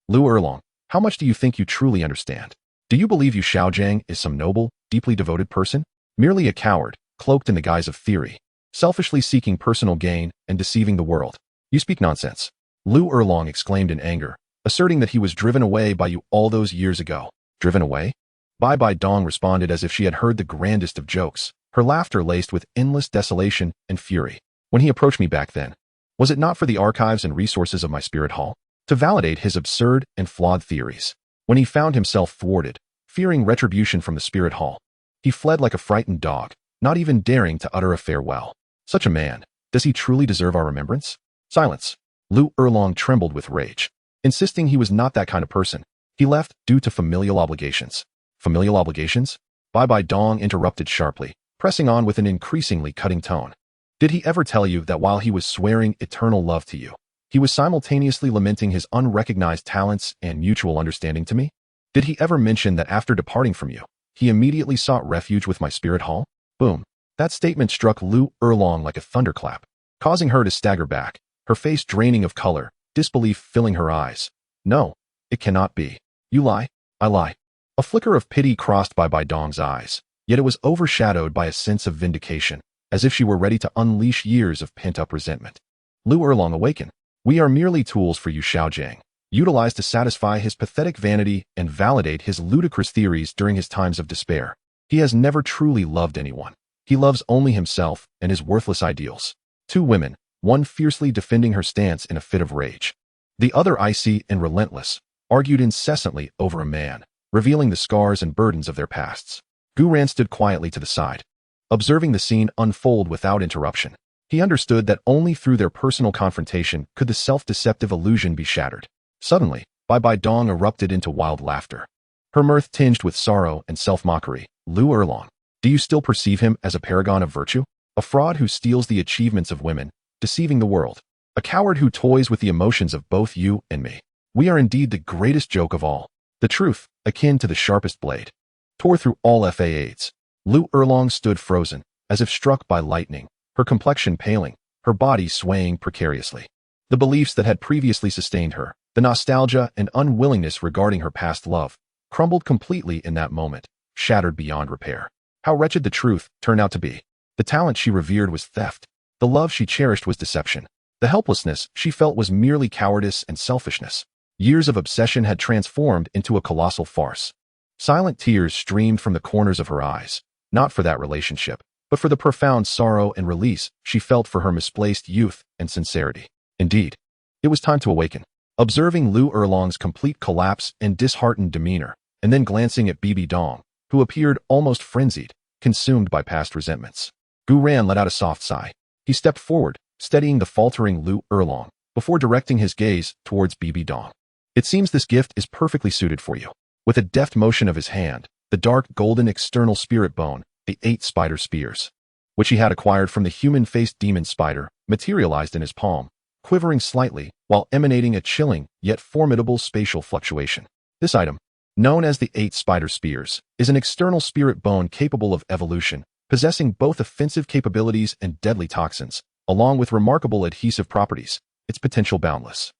A: Lu Erlong, how much do you think you truly understand? Do you believe Yu Xiaojiang is some noble, deeply devoted person? Merely a coward, cloaked in the guise of theory, selfishly seeking personal gain and deceiving the world. You speak nonsense. Lu Erlong exclaimed in anger, asserting that he was driven away by you all those years ago. Driven away? Bai Dong responded as if she had heard the grandest of jokes, her laughter laced with endless desolation and fury. When he approached me back then, was it not for the archives and resources of my spirit hall? To validate his absurd and flawed theories. When he found himself thwarted, fearing retribution from the spirit hall, he fled like a frightened dog, not even daring to utter a farewell. Such a man, Does he truly deserve our remembrance? Silence. Lu Erlong trembled with rage, insisting he was not that kind of person. He left due to familial obligations. Familial obligations? Bai Dong interrupted sharply, pressing on with an increasingly cutting tone. Did he ever tell you that while he was swearing eternal love to you, he was simultaneously lamenting his unrecognized talents and mutual understanding to me? Did he ever mention that after departing from you, he immediately sought refuge with my spirit hall? Boom. That statement struck Lu Erlong like a thunderclap, causing her to stagger back, her face draining of color, disbelief filling her eyes. No, it cannot be. You lie. I lie. A flicker of pity crossed Bai Dong's eyes, yet it was overshadowed by a sense of vindication, as if she were ready to unleash years of pent-up resentment. Lu Erlong, awaken. We are merely tools for Yu Shaojiang, utilized to satisfy his pathetic vanity and validate his ludicrous theories during his times of despair. He has never truly loved anyone. He loves only himself and his worthless ideals. Two women, one fiercely defending her stance in a fit of rage, the other icy and relentless, argued incessantly over a man, revealing the scars and burdens of their pasts. Gu Yuena stood quietly to the side, observing the scene unfold without interruption. He understood that only through their personal confrontation could the self-deceptive illusion be shattered. Suddenly, Bai Dong erupted into wild laughter, her mirth tinged with sorrow and self-mockery. Lu Erlong, do you still perceive him as a paragon of virtue? A fraud who steals the achievements of women, deceiving the world. A coward who toys with the emotions of both you and me. We are indeed the greatest joke of all. The truth, akin to the sharpest blade, tore through all FA-aids. Lu Erlong stood frozen, as if struck by lightning, her complexion paling, her body swaying precariously. The beliefs that had previously sustained her, the nostalgia and unwillingness regarding her past love, crumbled completely in that moment, shattered beyond repair. How wretched the truth turned out to be. The talent she revered was theft. The love she cherished was deception. The helplessness she felt was merely cowardice and selfishness. Years of obsession had transformed into a colossal farce. Silent tears streamed from the corners of her eyes, not for that relationship, but for the profound sorrow and release she felt for her misplaced youth and sincerity. Indeed, it was time to awaken. Observing Lu Erlong's complete collapse and disheartened demeanor, and then glancing at Bibi Dong, who appeared almost frenzied, consumed by past resentments, Gu Yuena let out a soft sigh. He stepped forward, steadying the faltering Lu Erlong, before directing his gaze towards Bibi Dong. It seems this gift is perfectly suited for you. With a deft motion of his hand, the dark golden external spirit bone, the 8 spider spears, which he had acquired from the human-faced demon spider, materialized in his palm, quivering slightly while emanating a chilling yet formidable spatial fluctuation. This item, known as the 8 spider spears, is an external spirit bone capable of evolution, possessing both offensive capabilities and deadly toxins, along with remarkable adhesive properties. Its potential boundless.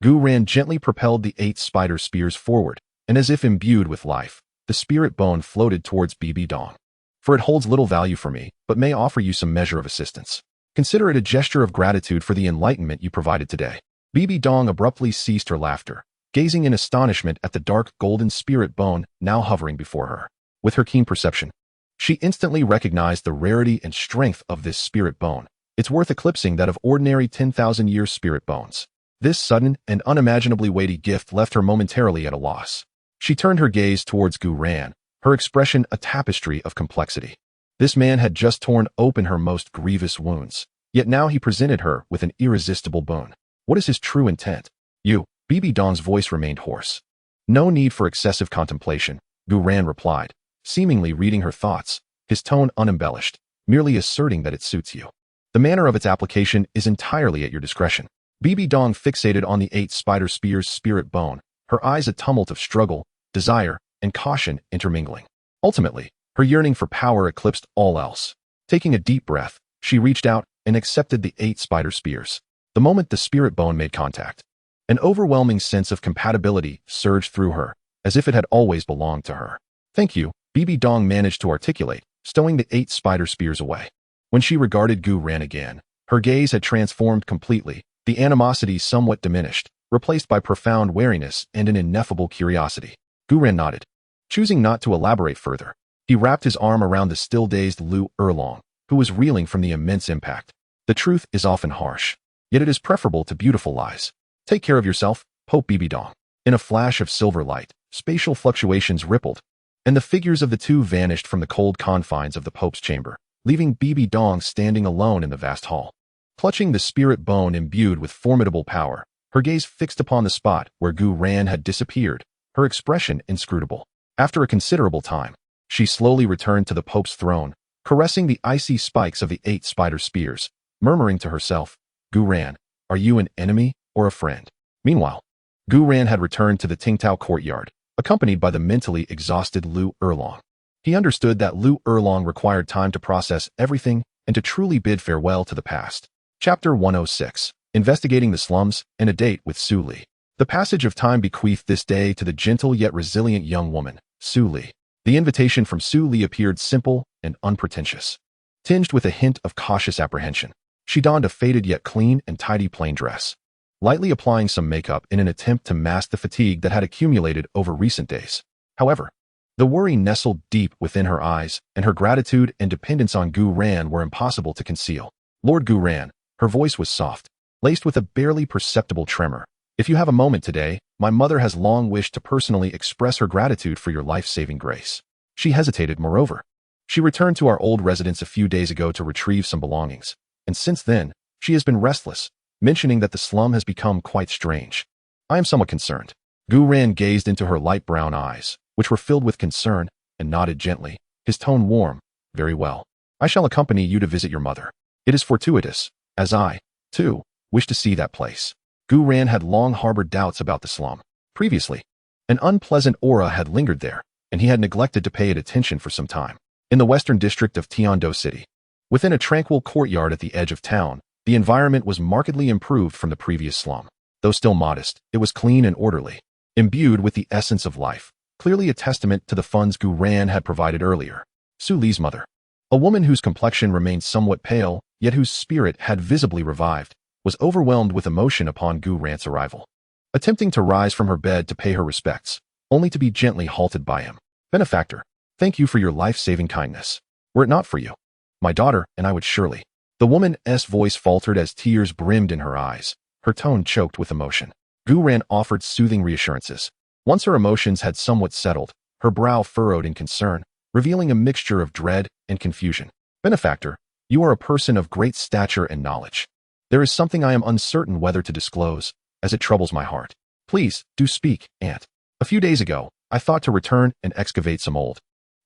A: Gu Yuena gently propelled the 8 spider spears forward, and as if imbued with life, the spirit bone floated towards Bibi Dong. For it holds little value for me, but may offer you some measure of assistance. Consider it a gesture of gratitude for the enlightenment you provided today. Bibi Dong abruptly ceased her laughter, gazing in astonishment at the dark golden spirit bone now hovering before her. With her keen perception, she instantly recognized the rarity and strength of this spirit bone, its worth eclipsing that of ordinary 10,000-year spirit bones. This sudden and unimaginably weighty gift left her momentarily at a loss. She turned her gaze towards Gu Yuena, her expression a tapestry of complexity. This man had just torn open her most grievous wounds, yet now he presented her with an irresistible boon. What is his true intent? You, Bibi Dong's voice remained hoarse. No need for excessive contemplation, Gu Yuena replied, seemingly reading her thoughts, his tone unembellished, merely asserting that it suits you. The manner of its application is entirely at your discretion. Bibi Dong fixated on the 8 spider spears' spirit bone, her eyes a tumult of struggle, desire, and caution intermingling. Ultimately, her yearning for power eclipsed all else. Taking a deep breath, she reached out and accepted the 8 spider spears. The moment the spirit bone made contact, an overwhelming sense of compatibility surged through her, as if it had always belonged to her. Thank you, Bibi Dong managed to articulate, stowing the 8 spider spears away. When she regarded Gu Yuena again, her gaze had transformed completely, the animosity somewhat diminished, replaced by profound wariness and an ineffable curiosity. Gu Yuena nodded, choosing not to elaborate further. He wrapped his arm around the still-dazed Lu Erlong, who was reeling from the immense impact. The truth is often harsh, yet it is preferable to beautiful lies. Take care of yourself, Pope Bibi Dong. In a flash of silver light, spatial fluctuations rippled, and the figures of the two vanished from the cold confines of the Pope's chamber, leaving Bibi Dong standing alone in the vast hall. Clutching the spirit bone imbued with formidable power, her gaze fixed upon the spot where Gu Ran had disappeared, her expression inscrutable. After a considerable time, she slowly returned to the Pope's throne, caressing the icy spikes of the 8 spider spears, murmuring to herself, "Gu Ran, are you an enemy or a friend?" Meanwhile, Gu Ran had returned to the Tingtao courtyard, accompanied by the mentally exhausted Lu Erlong. He understood that Lu Erlong required time to process everything and to truly bid farewell to the past. Chapter 106, Investigating the Slums and a Date with Su Li. The passage of time bequeathed this day to the gentle yet resilient young woman, Su Li. The invitation from Su Li appeared simple and unpretentious, tinged with a hint of cautious apprehension. She donned a faded yet clean and tidy plain dress, lightly applying some makeup in an attempt to mask the fatigue that had accumulated over recent days. However, the worry nestled deep within her eyes, and her gratitude and dependence on Gu Ran were impossible to conceal. "Lord Gu Ran," her voice was soft, laced with a barely perceptible tremor. "If you have a moment today, my mother has long wished to personally express her gratitude for your life-saving grace." She hesitated. Moreover, she returned to our old residence a few days ago to retrieve some belongings, and since then, she has been restless, mentioning that the slum has become quite strange. "I am somewhat concerned." Gu Ran gazed into her light brown eyes, which were filled with concern, and nodded gently, his tone warm. "Very well. I shall accompany you to visit your mother. It is fortuitous, as I, too, wish to see that place." Gu Ran had long harbored doubts about the slum. Previously, an unpleasant aura had lingered there, and he had neglected to pay it attention for some time. In the western district of Tiando City, within a tranquil courtyard at the edge of town, the environment was markedly improved from the previous slum. Though still modest, it was clean and orderly, imbued with the essence of life, clearly a testament to the funds Gu Ran had provided earlier. Su Li's mother, a woman whose complexion remained somewhat pale, yet whose spirit had visibly revived, was overwhelmed with emotion upon Gu Ran's arrival. Attempting to rise from her bed to pay her respects, only to be gently halted by him. "Benefactor, thank you for your life-saving kindness. Were it not for you, my daughter and I would surely..." The woman's voice faltered as tears brimmed in her eyes, her tone choked with emotion. Gu Ran offered soothing reassurances. Once her emotions had somewhat settled, her brow furrowed in concern, revealing a mixture of dread and confusion. "Benefactor, you are a person of great stature and knowledge. There is something I am uncertain whether to disclose, as it troubles my heart. Please, do speak, Aunt. A few days ago, I thought to return and excavate some old,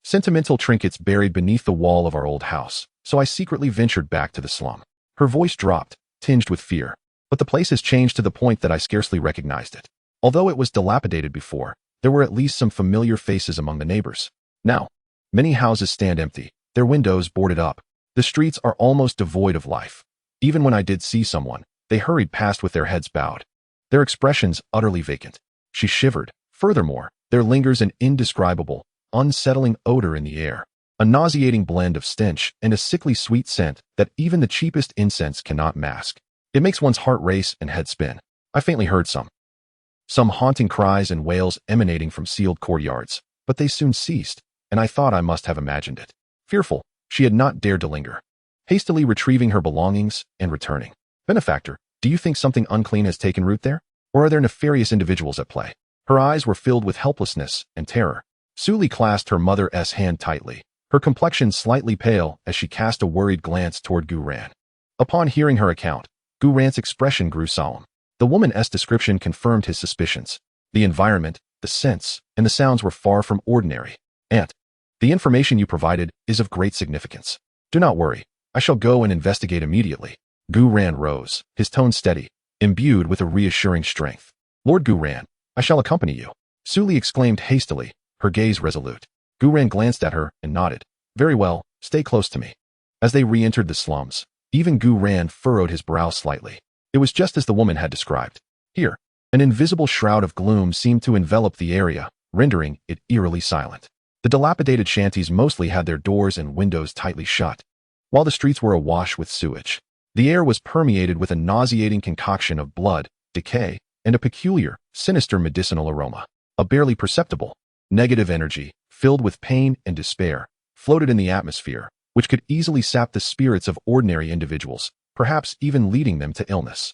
A: sentimental trinkets buried beneath the wall of our old house, so I secretly ventured back to the slum." Her voice dropped, tinged with fear. "But the place has changed to the point that I scarcely recognized it. Although it was dilapidated before, there were at least some familiar faces among the neighbors. Now, many houses stand empty, their windows boarded up. The streets are almost devoid of life. Even when I did see someone, they hurried past with their heads bowed, their expressions utterly vacant." She shivered. "Furthermore, there lingers an indescribable, unsettling odor in the air, a nauseating blend of stench and a sickly sweet scent that even the cheapest incense cannot mask. It makes one's heart race and head spin. I faintly heard some haunting cries and wails emanating from sealed courtyards, but they soon ceased, and I thought I must have imagined it." Fearful, she had not dared to linger, hastily retrieving her belongings and returning. "Benefactor, do you think something unclean has taken root there? Or are there nefarious individuals at play?" Her eyes were filled with helplessness and terror. Su Li clasped her mother's hand tightly, her complexion slightly pale as she cast a worried glance toward Gu Ran. Upon hearing her account, Gu Ran's expression grew solemn. The woman's description confirmed his suspicions. The environment, the scents, and the sounds were far from ordinary. "Aunt, the information you provided is of great significance. Do not worry, I shall go and investigate immediately." Gu Ran rose, his tone steady, imbued with a reassuring strength. "Lord Gu Ran, I shall accompany you." Su Li exclaimed hastily, her gaze resolute. Gu Ran glanced at her and nodded. "Very well, stay close to me." As they re-entered the slums, even Gu Ran furrowed his brow slightly. It was just as the woman had described. Here, an invisible shroud of gloom seemed to envelop the area, rendering it eerily silent. The dilapidated shanties mostly had their doors and windows tightly shut, while the streets were awash with sewage. The air was permeated with a nauseating concoction of blood, decay, and a peculiar, sinister medicinal aroma. A barely perceptible, negative energy, filled with pain and despair, floated in the atmosphere, which could easily sap the spirits of ordinary individuals, perhaps even leading them to illness.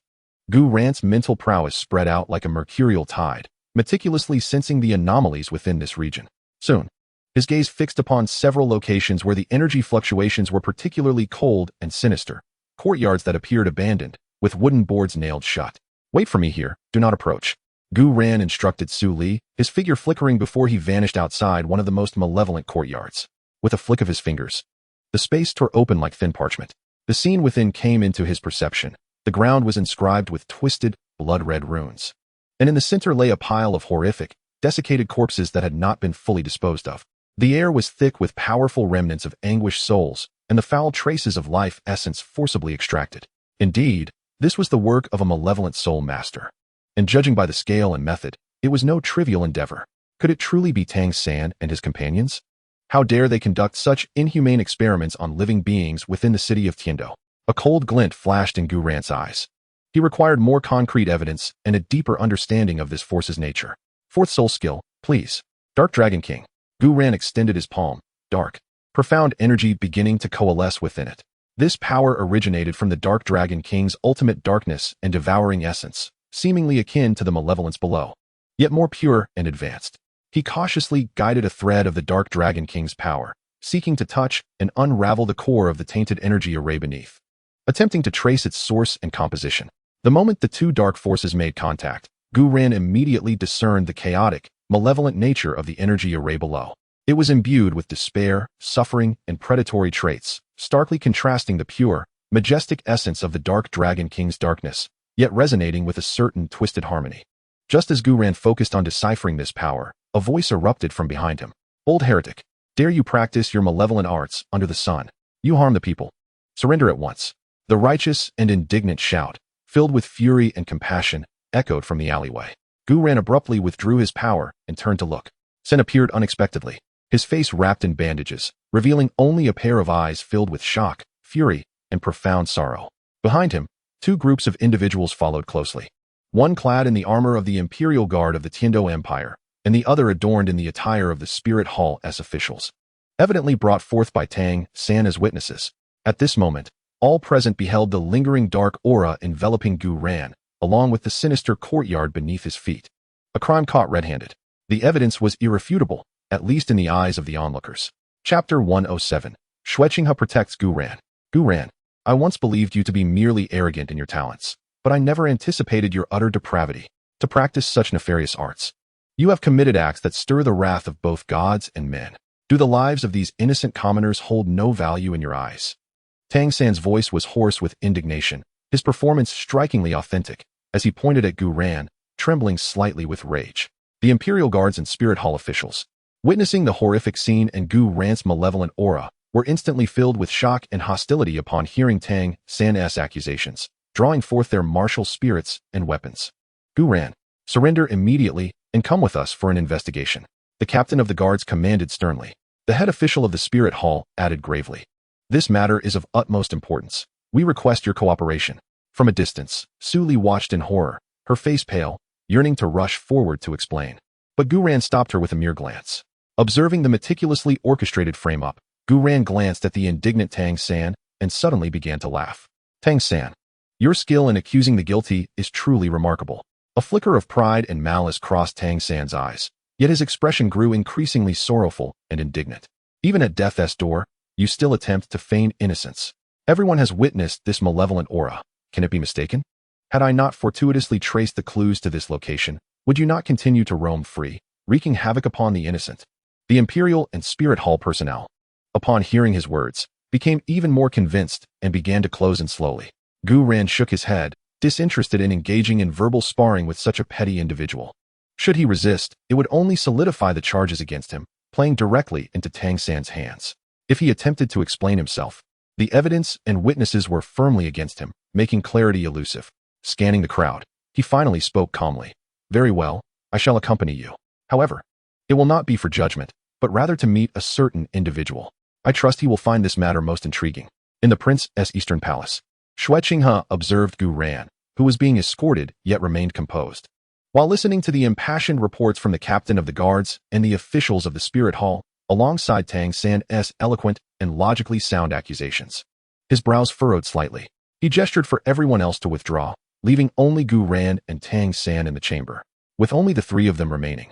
A: Gu Ran's mental prowess spread out like a mercurial tide, meticulously sensing the anomalies within this region. Soon, his gaze fixed upon several locations where the energy fluctuations were particularly cold and sinister, courtyards that appeared abandoned, with wooden boards nailed shut. Wait for me here, do not approach. Gu Ran instructed Su Li, his figure flickering before he vanished outside one of the most malevolent courtyards. With a flick of his fingers, the space tore open like thin parchment. The scene within came into his perception. The ground was inscribed with twisted, blood-red runes. And in the center lay a pile of horrific, desiccated corpses that had not been fully disposed of. The air was thick with powerful remnants of anguished souls, and the foul traces of life essence forcibly extracted. Indeed, this was the work of a malevolent soul master. And judging by the scale and method, it was no trivial endeavor. Could it truly be Tang San and his companions? How dare they conduct such inhumane experiments on living beings within the city of Tiando? A cold glint flashed in Gu Ran's eyes. He required more concrete evidence and a deeper understanding of this force's nature. Fourth soul skill, please. Dark Dragon King. Gu Ran extended his palm. Dark, profound energy beginning to coalesce within it. This power originated from the Dark Dragon King's ultimate darkness and devouring essence, seemingly akin to the malevolence below, yet more pure and advanced. He cautiously guided a thread of the Dark Dragon King's power, seeking to touch and unravel the core of the tainted energy array beneath, attempting to trace its source and composition. The moment the two dark forces made contact, Gu Ran immediately discerned the chaotic, malevolent nature of the energy array below. It was imbued with despair, suffering, and predatory traits, starkly contrasting the pure, majestic essence of the Dark Dragon King's darkness, yet resonating with a certain twisted harmony. Just as Gu Ran focused on deciphering this power, a voice erupted from behind him. Old heretic, dare you practice your malevolent arts under the sun? You harm the people. Surrender at once. The righteous and indignant shout, filled with fury and compassion, echoed from the alleyway. Gu Ran abruptly withdrew his power and turned to look. Sen appeared unexpectedly, his face wrapped in bandages, revealing only a pair of eyes filled with shock, fury, and profound sorrow. Behind him, two groups of individuals followed closely. One clad in the armor of the Imperial Guard of the Tiando Empire, and the other adorned in the attire of the Spirit Hall as officials, evidently brought forth by Tang San as witnesses. At this moment, all present beheld the lingering dark aura enveloping Gu Ran, along with the sinister courtyard beneath his feet. A crime caught red-handed. The evidence was irrefutable, at least in the eyes of the onlookers. Chapter 107. Shueqinghe protects Gu Ran. Gu Ran, I once believed you to be merely arrogant in your talents, but I never anticipated your utter depravity to practice such nefarious arts. You have committed acts that stir the wrath of both gods and men. Do the lives of these innocent commoners hold no value in your eyes? Tang San's voice was hoarse with indignation, his performance strikingly authentic, as he pointed at Gu Ran, trembling slightly with rage. The Imperial Guards and Spirit Hall officials, witnessing the horrific scene and Gu Ran's malevolent aura, were instantly filled with shock and hostility upon hearing Tang San's accusations, drawing forth their martial spirits and weapons. Gu Ran, surrender immediately and come with us for an investigation. The captain of the guards commanded sternly. The head official of the Spirit Hall added gravely. This matter is of utmost importance. We request your cooperation. From a distance, Su Li watched in horror, her face pale, yearning to rush forward to explain. But Gu Ran stopped her with a mere glance. Observing the meticulously orchestrated frame-up, Gu Ran glanced at the indignant Tang San and suddenly began to laugh. Tang San, your skill in accusing the guilty is truly remarkable. A flicker of pride and malice crossed Tang San's eyes, yet his expression grew increasingly sorrowful and indignant. Even at death's door, you still attempt to feign innocence. Everyone has witnessed this malevolent aura. Can it be mistaken? Had I not fortuitously traced the clues to this location, would you not continue to roam free, wreaking havoc upon the innocent? The Imperial and Spirit Hall personnel, upon hearing his words, became even more convinced and began to close in slowly. Gu Ran shook his head, disinterested in engaging in verbal sparring with such a petty individual. Should he resist, it would only solidify the charges against him, playing directly into Tang San's hands. If he attempted to explain himself, the evidence and witnesses were firmly against him, making clarity elusive. Scanning the crowd, he finally spoke calmly. Very well, I shall accompany you. However, it will not be for judgment, but rather to meet a certain individual. I trust he will find this matter most intriguing. In the Prince's Eastern Palace, Shueqinghe observed Gu Ran, who was being escorted yet remained composed. While listening to the impassioned reports from the captain of the guards and the officials of the Spirit Hall, alongside Tang San's eloquent and logically sound accusations, his brows furrowed slightly. He gestured for everyone else to withdraw, leaving only Gu Ran and Tang San in the chamber, with only the three of them remaining.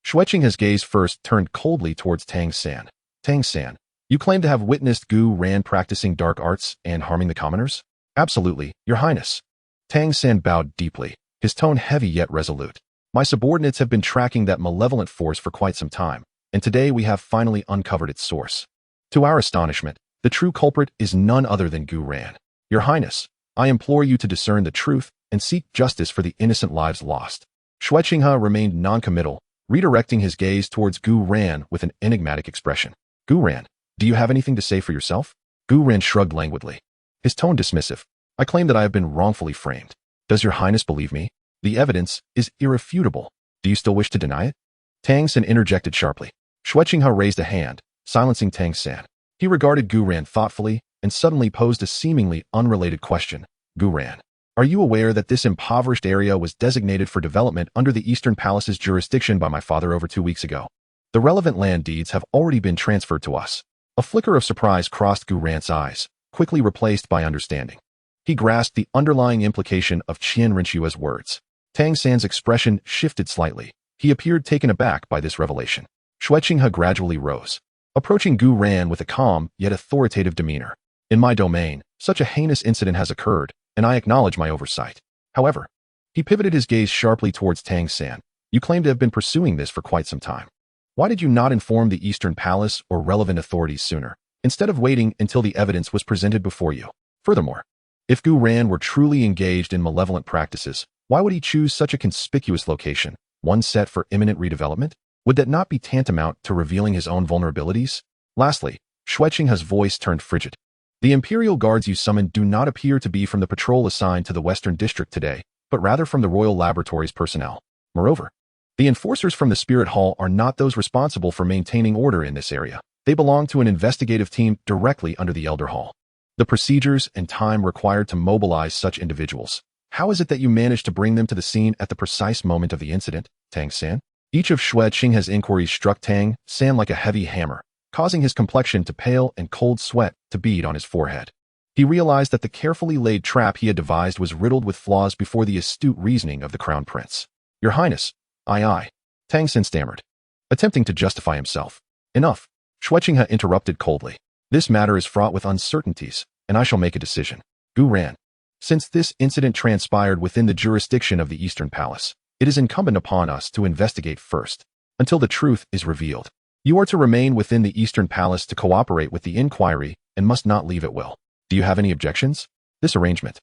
A: Shueqinghe's gaze first turned coldly towards Tang San. Tang San, you claim to have witnessed Gu Ran practicing dark arts and harming the commoners? Absolutely, Your Highness. Tang San bowed deeply, his tone heavy yet resolute. My subordinates have been tracking that malevolent force for quite some time, and today we have finally uncovered its source. To our astonishment, the true culprit is none other than Gu Yuena. Your Highness, I implore you to discern the truth and seek justice for the innocent lives lost. Xue Qinghe remained noncommittal, redirecting his gaze towards Gu Yuena with an enigmatic expression. Gu Yuena, do you have anything to say for yourself? Gu Yuena shrugged languidly, his tone dismissive. I claim that I have been wrongfully framed. Does Your Highness believe me? The evidence is irrefutable. Do you still wish to deny it? Tang San interjected sharply. Xue Qinghe raised a hand, silencing Tang San. He regarded Gu Yuena thoughtfully and suddenly posed a seemingly unrelated question. Gu Yuena, are you aware that this impoverished area was designated for development under the Eastern Palace's jurisdiction by my father over 2 weeks ago? The relevant land deeds have already been transferred to us. A flicker of surprise crossed Gu Yuena's eyes, quickly replaced by understanding. He grasped the underlying implication of Qian Rinshua's words. Tang San's expression shifted slightly. He appeared taken aback by this revelation. Xue Qinghe gradually rose, approaching Gu Yuena with a calm yet authoritative demeanor. In my domain, such a heinous incident has occurred, and I acknowledge my oversight. However, he pivoted his gaze sharply towards Tang San. You claim to have been pursuing this for quite some time. Why did you not inform the Eastern Palace or relevant authorities sooner, instead of waiting until the evidence was presented before you? Furthermore, if Gu Yuena were truly engaged in malevolent practices, why would he choose such a conspicuous location, one set for imminent redevelopment? Would that not be tantamount to revealing his own vulnerabilities? Lastly, Xue Qinghe's voice turned frigid. The Imperial Guards you summoned do not appear to be from the patrol assigned to the Western District today, but rather from the Royal Laboratories personnel. Moreover, the enforcers from the Spirit Hall are not those responsible for maintaining order in this area. They belong to an investigative team directly under the Elder Hall. The procedures and time required to mobilize such individuals. How is it that you managed to bring them to the scene at the precise moment of the incident, Tang San? Each of Xue Qinghe's inquiries struck Tang San like a heavy hammer, causing his complexion to pale and cold sweat to bead on his forehead. He realized that the carefully laid trap he had devised was riddled with flaws before the astute reasoning of the Crown Prince. Your Highness, I. Tang San stammered, attempting to justify himself. Enough, Xue Qinghe interrupted coldly. This matter is fraught with uncertainties, and I shall make a decision. Gu Yuena, since this incident transpired within the jurisdiction of the Eastern Palace, it is incumbent upon us to investigate first, until the truth is revealed. You are to remain within the Eastern Palace to cooperate with the inquiry and must not leave at will. Do you have any objections? This arrangement,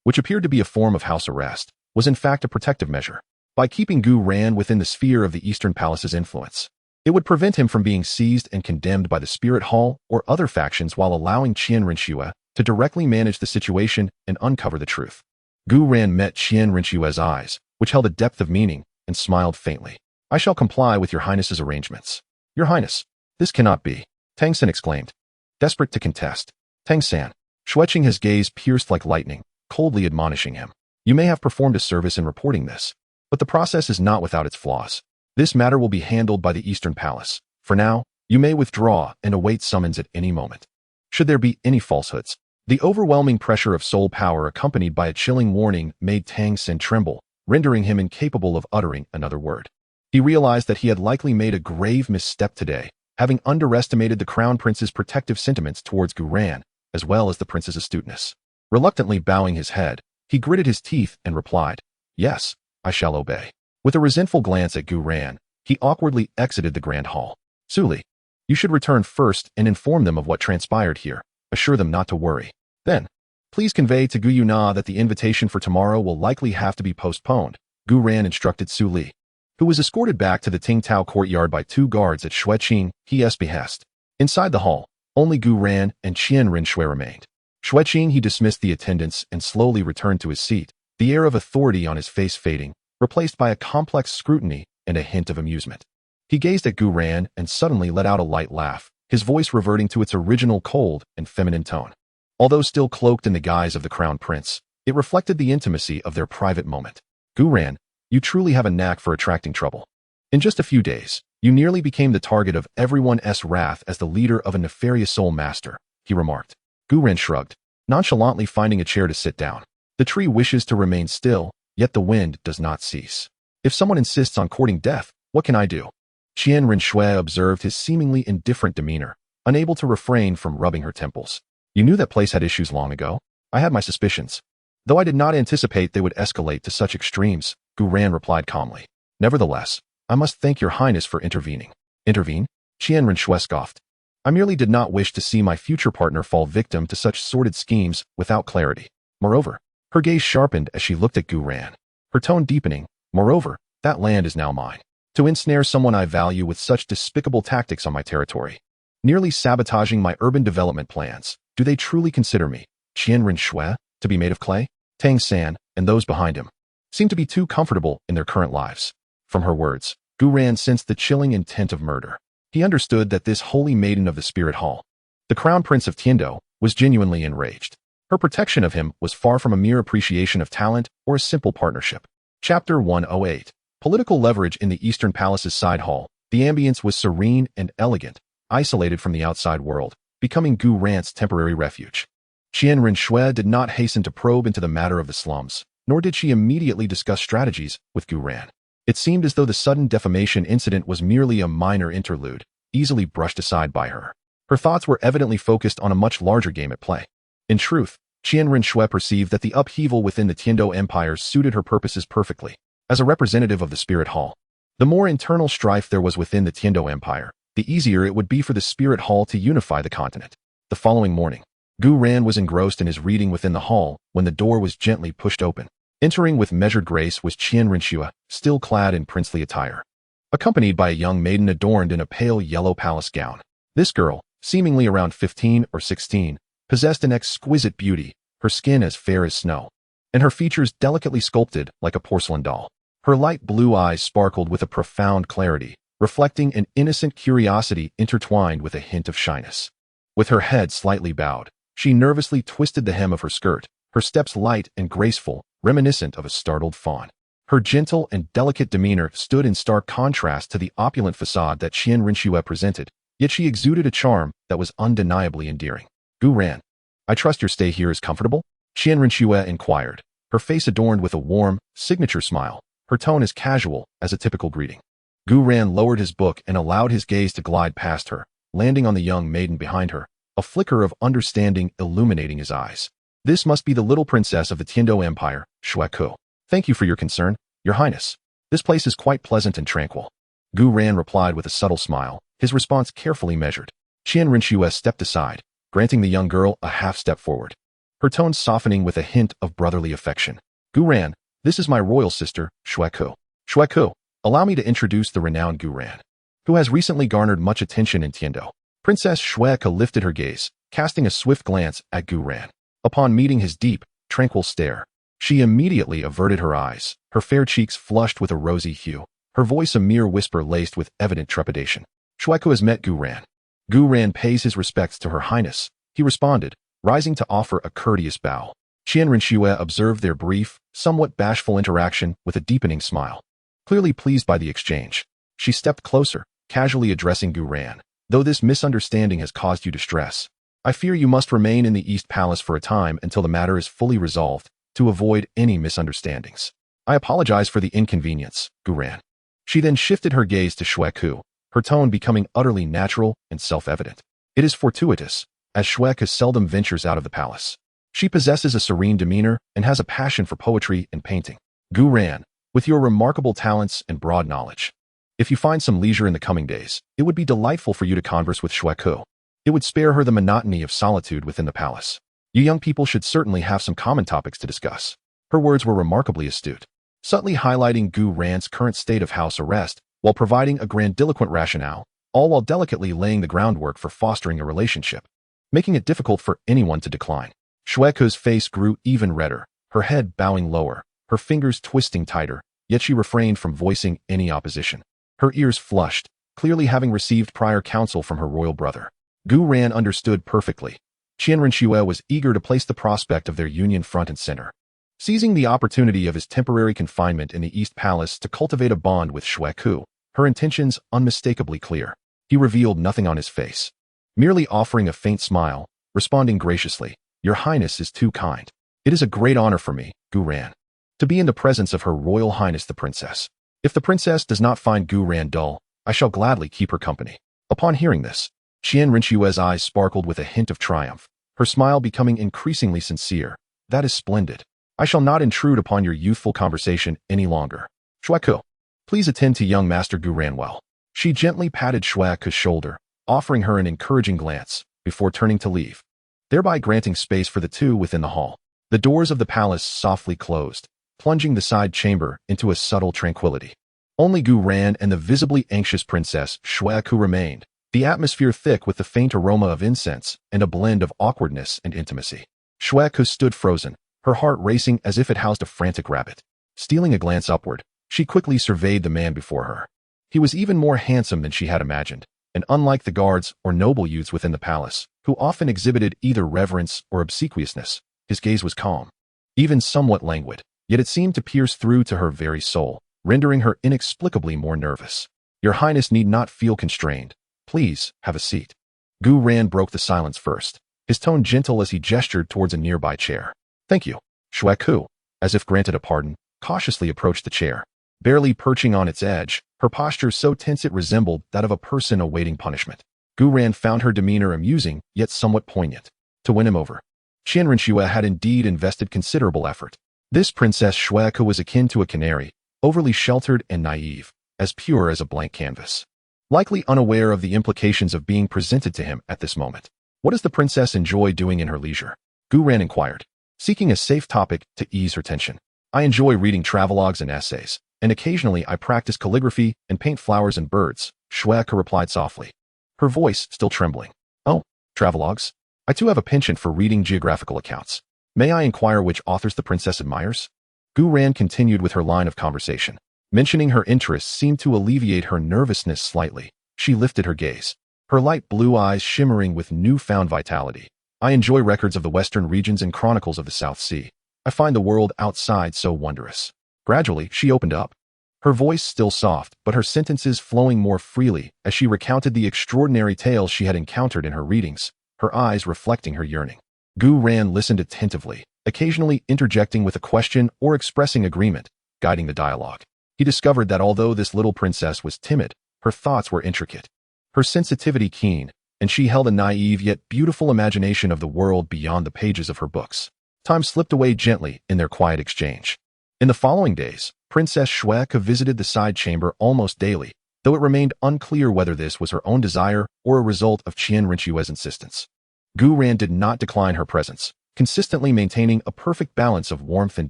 A: which appeared to be a form of house arrest, was in fact a protective measure. By keeping Gu Yuena within the sphere of the Eastern Palace's influence, it would prevent him from being seized and condemned by the Spirit Hall or other factions while allowing Qian Rinshui to directly manage the situation and uncover the truth. Gu Yuena met Qian Rinshui's eyes, which held a depth of meaning, and smiled faintly. I shall comply with Your Highness's arrangements. Your Highness, this cannot be, Tang San exclaimed, desperate to contest. Tang San, Xue Qinghe's gaze pierced like lightning, coldly admonishing him. You may have performed a service in reporting this, but the process is not without its flaws. This matter will be handled by the Eastern Palace. For now, you may withdraw and await summons at any moment. Should there be any falsehoods, the overwhelming pressure of soul power accompanied by a chilling warning made Tang San tremble, rendering him incapable of uttering another word. He realized that he had likely made a grave misstep today, having underestimated the Crown Prince's protective sentiments towards Gu Yuena, as well as the prince's astuteness. Reluctantly bowing his head, he gritted his teeth and replied, Yes, I shall obey. With a resentful glance at Gu Yuena, he awkwardly exited the Grand Hall. Suli, you should return first and inform them of what transpired here. Assure them not to worry. Then, please convey to Gu Yuena that the invitation for tomorrow will likely have to be postponed, Gu Yuena instructed Suli, who was escorted back to the Tingtao courtyard by 2 guards at Xue Qinghe's behest. Inside the hall, only Gu Yuena and Qian Rinshui remained. Xue Qinghe dismissed the attendants and slowly returned to his seat, the air of authority on his face fading, replaced by a complex scrutiny and a hint of amusement. He gazed at Gu Yuena and suddenly let out a light laugh, his voice reverting to its original cold and feminine tone. Although still cloaked in the guise of the Crown Prince, it reflected the intimacy of their private moment. Gu Yuena, you truly have a knack for attracting trouble. In just a few days, you nearly became the target of everyone's wrath as the leader of a nefarious soul master, he remarked. Gu Yuena shrugged, nonchalantly finding a chair to sit down. The tree wishes to remain still, yet the wind does not cease. If someone insists on courting death, what can I do? Qian Rinshui observed his seemingly indifferent demeanor, unable to refrain from rubbing her temples. You knew that place had issues long ago. I had my suspicions. Though I did not anticipate they would escalate to such extremes, Gu Ran replied calmly. Nevertheless, I must thank your highness for intervening. Intervene? Qian Rinxue scoffed. I merely did not wish to see my future partner fall victim to such sordid schemes without clarity. Moreover, her gaze sharpened as she looked at Gu Ran, her tone deepening. Moreover, that land is now mine. To ensnare someone I value with such despicable tactics on my territory, nearly sabotaging my urban development plans, do they truly consider me, Qian Rinxue, to be made of clay? Tang San, and those behind him, seem to be too comfortable in their current lives. From her words, Gu Ran sensed the chilling intent of murder. He understood that this holy maiden of the spirit hall, the crown prince of Tiando, was genuinely enraged. Her protection of him was far from a mere appreciation of talent or a simple partnership. Chapter 108. Political leverage in the Eastern Palace's side hall. The ambience was serene and elegant, isolated from the outside world, becoming Gu Ran's temporary refuge. Qian Rinxue did not hasten to probe into the matter of the slums, nor did she immediately discuss strategies with Gu Ran. It seemed as though the sudden defamation incident was merely a minor interlude, easily brushed aside by her. Her thoughts were evidently focused on a much larger game at play. In truth, Qian Rinxue perceived that the upheaval within the Tiando Empire suited her purposes perfectly. As a representative of the Spirit Hall, the more internal strife there was within the Tiando Empire, the easier it would be for the Spirit Hall to unify the continent. The following morning, Gu Ran was engrossed in his reading within the hall when the door was gently pushed open. Entering with measured grace was Qian Rinxue, still clad in princely attire, accompanied by a young maiden adorned in a pale yellow palace gown. This girl, seemingly around 15 or 16, possessed an exquisite beauty, her skin as fair as snow, and her features delicately sculpted like a porcelain doll. Her light blue eyes sparkled with a profound clarity, reflecting an innocent curiosity intertwined with a hint of shyness. With her head slightly bowed, she nervously twisted the hem of her skirt, her steps light and graceful, reminiscent of a startled fawn. Her gentle and delicate demeanor stood in stark contrast to the opulent facade that Qian Rinxue presented, yet she exuded a charm that was undeniably endearing. Gu Ran, I trust your stay here is comfortable? Qian Rinxue inquired, her face adorned with a warm, signature smile, her tone as casual as a typical greeting. Gu Ran lowered his book and allowed his gaze to glide past her, landing on the young maiden behind her, a flicker of understanding illuminating his eyes. This must be the little princess of the Tiando Empire, Xue Ku. Thank you for your concern, your highness. This place is quite pleasant and tranquil. Gu Ran replied with a subtle smile, his response carefully measured. Qian Rinxue stepped aside, granting the young girl a half step forward, her tone softening with a hint of brotherly affection. Gu Ran, this is my royal sister, Xue Ku. Xue Ku, allow me to introduce the renowned Gu Ran, who has recently garnered much attention in Tiando. Princess Xue Ku lifted her gaze, casting a swift glance at Gu Ran. Upon meeting his deep, tranquil stare, she immediately averted her eyes, her fair cheeks flushed with a rosy hue, her voice a mere whisper laced with evident trepidation. Xue Ku has met Gu Ran. Gu Ran pays his respects to her highness, he responded, rising to offer a courteous bow. Qian Rinxue observed their brief, somewhat bashful interaction with a deepening smile. Clearly pleased by the exchange, she stepped closer, casually addressing Gu Ran. Though this misunderstanding has caused you distress, I fear you must remain in the East Palace for a time until the matter is fully resolved, to avoid any misunderstandings. I apologize for the inconvenience, Gu Ran. She then shifted her gaze to Xue Ku, her tone becoming utterly natural and self-evident. It is fortuitous, as Xue Ku seldom ventures out of the palace. She possesses a serene demeanor and has a passion for poetry and painting. Gu Ran, with your remarkable talents and broad knowledge, if you find some leisure in the coming days, it would be delightful for you to converse with Xue Ku. It would spare her the monotony of solitude within the palace. You young people should certainly have some common topics to discuss. Her words were remarkably astute, subtly highlighting Gu Ran's current state of house arrest while providing a grandiloquent rationale, all while delicately laying the groundwork for fostering a relationship, making it difficult for anyone to decline. Xue Ku's face grew even redder, her head bowing lower, her fingers twisting tighter, yet she refrained from voicing any opposition. Her ears flushed, clearly having received prior counsel from her royal brother. Gu Ran understood perfectly. Qian Rinxue was eager to place the prospect of their union front and center, seizing the opportunity of his temporary confinement in the East Palace to cultivate a bond with Xue Ku, her intentions unmistakably clear. He revealed nothing on his face, merely offering a faint smile, responding graciously, Your Highness is too kind. It is a great honor for me, Gu Ran, to be in the presence of Her Royal Highness the Princess. If the princess does not find Gu Ran dull, I shall gladly keep her company. Upon hearing this, Qian Rinxue's eyes sparkled with a hint of triumph, her smile becoming increasingly sincere. That is splendid. I shall not intrude upon your youthful conversation any longer. Shueku, please attend to young Master Gu Ranwell. She gently patted Shueku's shoulder, offering her an encouraging glance, before turning to leave, thereby granting space for the two within the hall. The doors of the palace softly closed, plunging the side chamber into a subtle tranquility. Only Gu Ran and the visibly anxious princess Shueku remained, the atmosphere thick with the faint aroma of incense and a blend of awkwardness and intimacy. Shueku stood frozen, her heart racing as if it housed a frantic rabbit. Stealing a glance upward, she quickly surveyed the man before her. He was even more handsome than she had imagined, and unlike the guards or noble youths within the palace, who often exhibited either reverence or obsequiousness, his gaze was calm, even somewhat languid, yet it seemed to pierce through to her very soul, rendering her inexplicably more nervous. Your Highness need not feel constrained. Please, have a seat. Gu Ran broke the silence first, his tone gentle as he gestured towards a nearby chair. Thank you. Shueku, as if granted a pardon, cautiously approached the chair. Barely perching on its edge, her posture so tense it resembled that of a person awaiting punishment. Gu Ran found her demeanor amusing, yet somewhat poignant. To win him over, Qian Renxue had indeed invested considerable effort. This Princess Shueku was akin to a canary, overly sheltered and naive, as pure as a blank canvas. Likely unaware of the implications of being presented to him at this moment. What does the princess enjoy doing in her leisure? Gu Ran inquired, seeking a safe topic to ease her tension. I enjoy reading travelogues and essays, and occasionally I practice calligraphy and paint flowers and birds, Shueku replied softly, her voice still trembling. Oh, travelogues? I too have a penchant for reading geographical accounts. May I inquire which authors the princess admires? Gu Ran continued with her line of conversation. Mentioning her interests seemed to alleviate her nervousness slightly. She lifted her gaze, her light blue eyes shimmering with newfound vitality. I enjoy records of the western regions and chronicles of the South Sea. I find the world outside so wondrous. Gradually, she opened up, her voice still soft, but her sentences flowing more freely as she recounted the extraordinary tales she had encountered in her readings, her eyes reflecting her yearning. Gu Ran listened attentively, occasionally interjecting with a question or expressing agreement, guiding the dialogue. He discovered that although this little princess was timid, her thoughts were intricate, her sensitivity keen, and she held a naive yet beautiful imagination of the world beyond the pages of her books. Time slipped away gently in their quiet exchange. In the following days, Princess Shueku visited the side chamber almost daily, though it remained unclear whether this was her own desire or a result of Qian Renxue's insistence. Gu Ran did not decline her presence, consistently maintaining a perfect balance of warmth and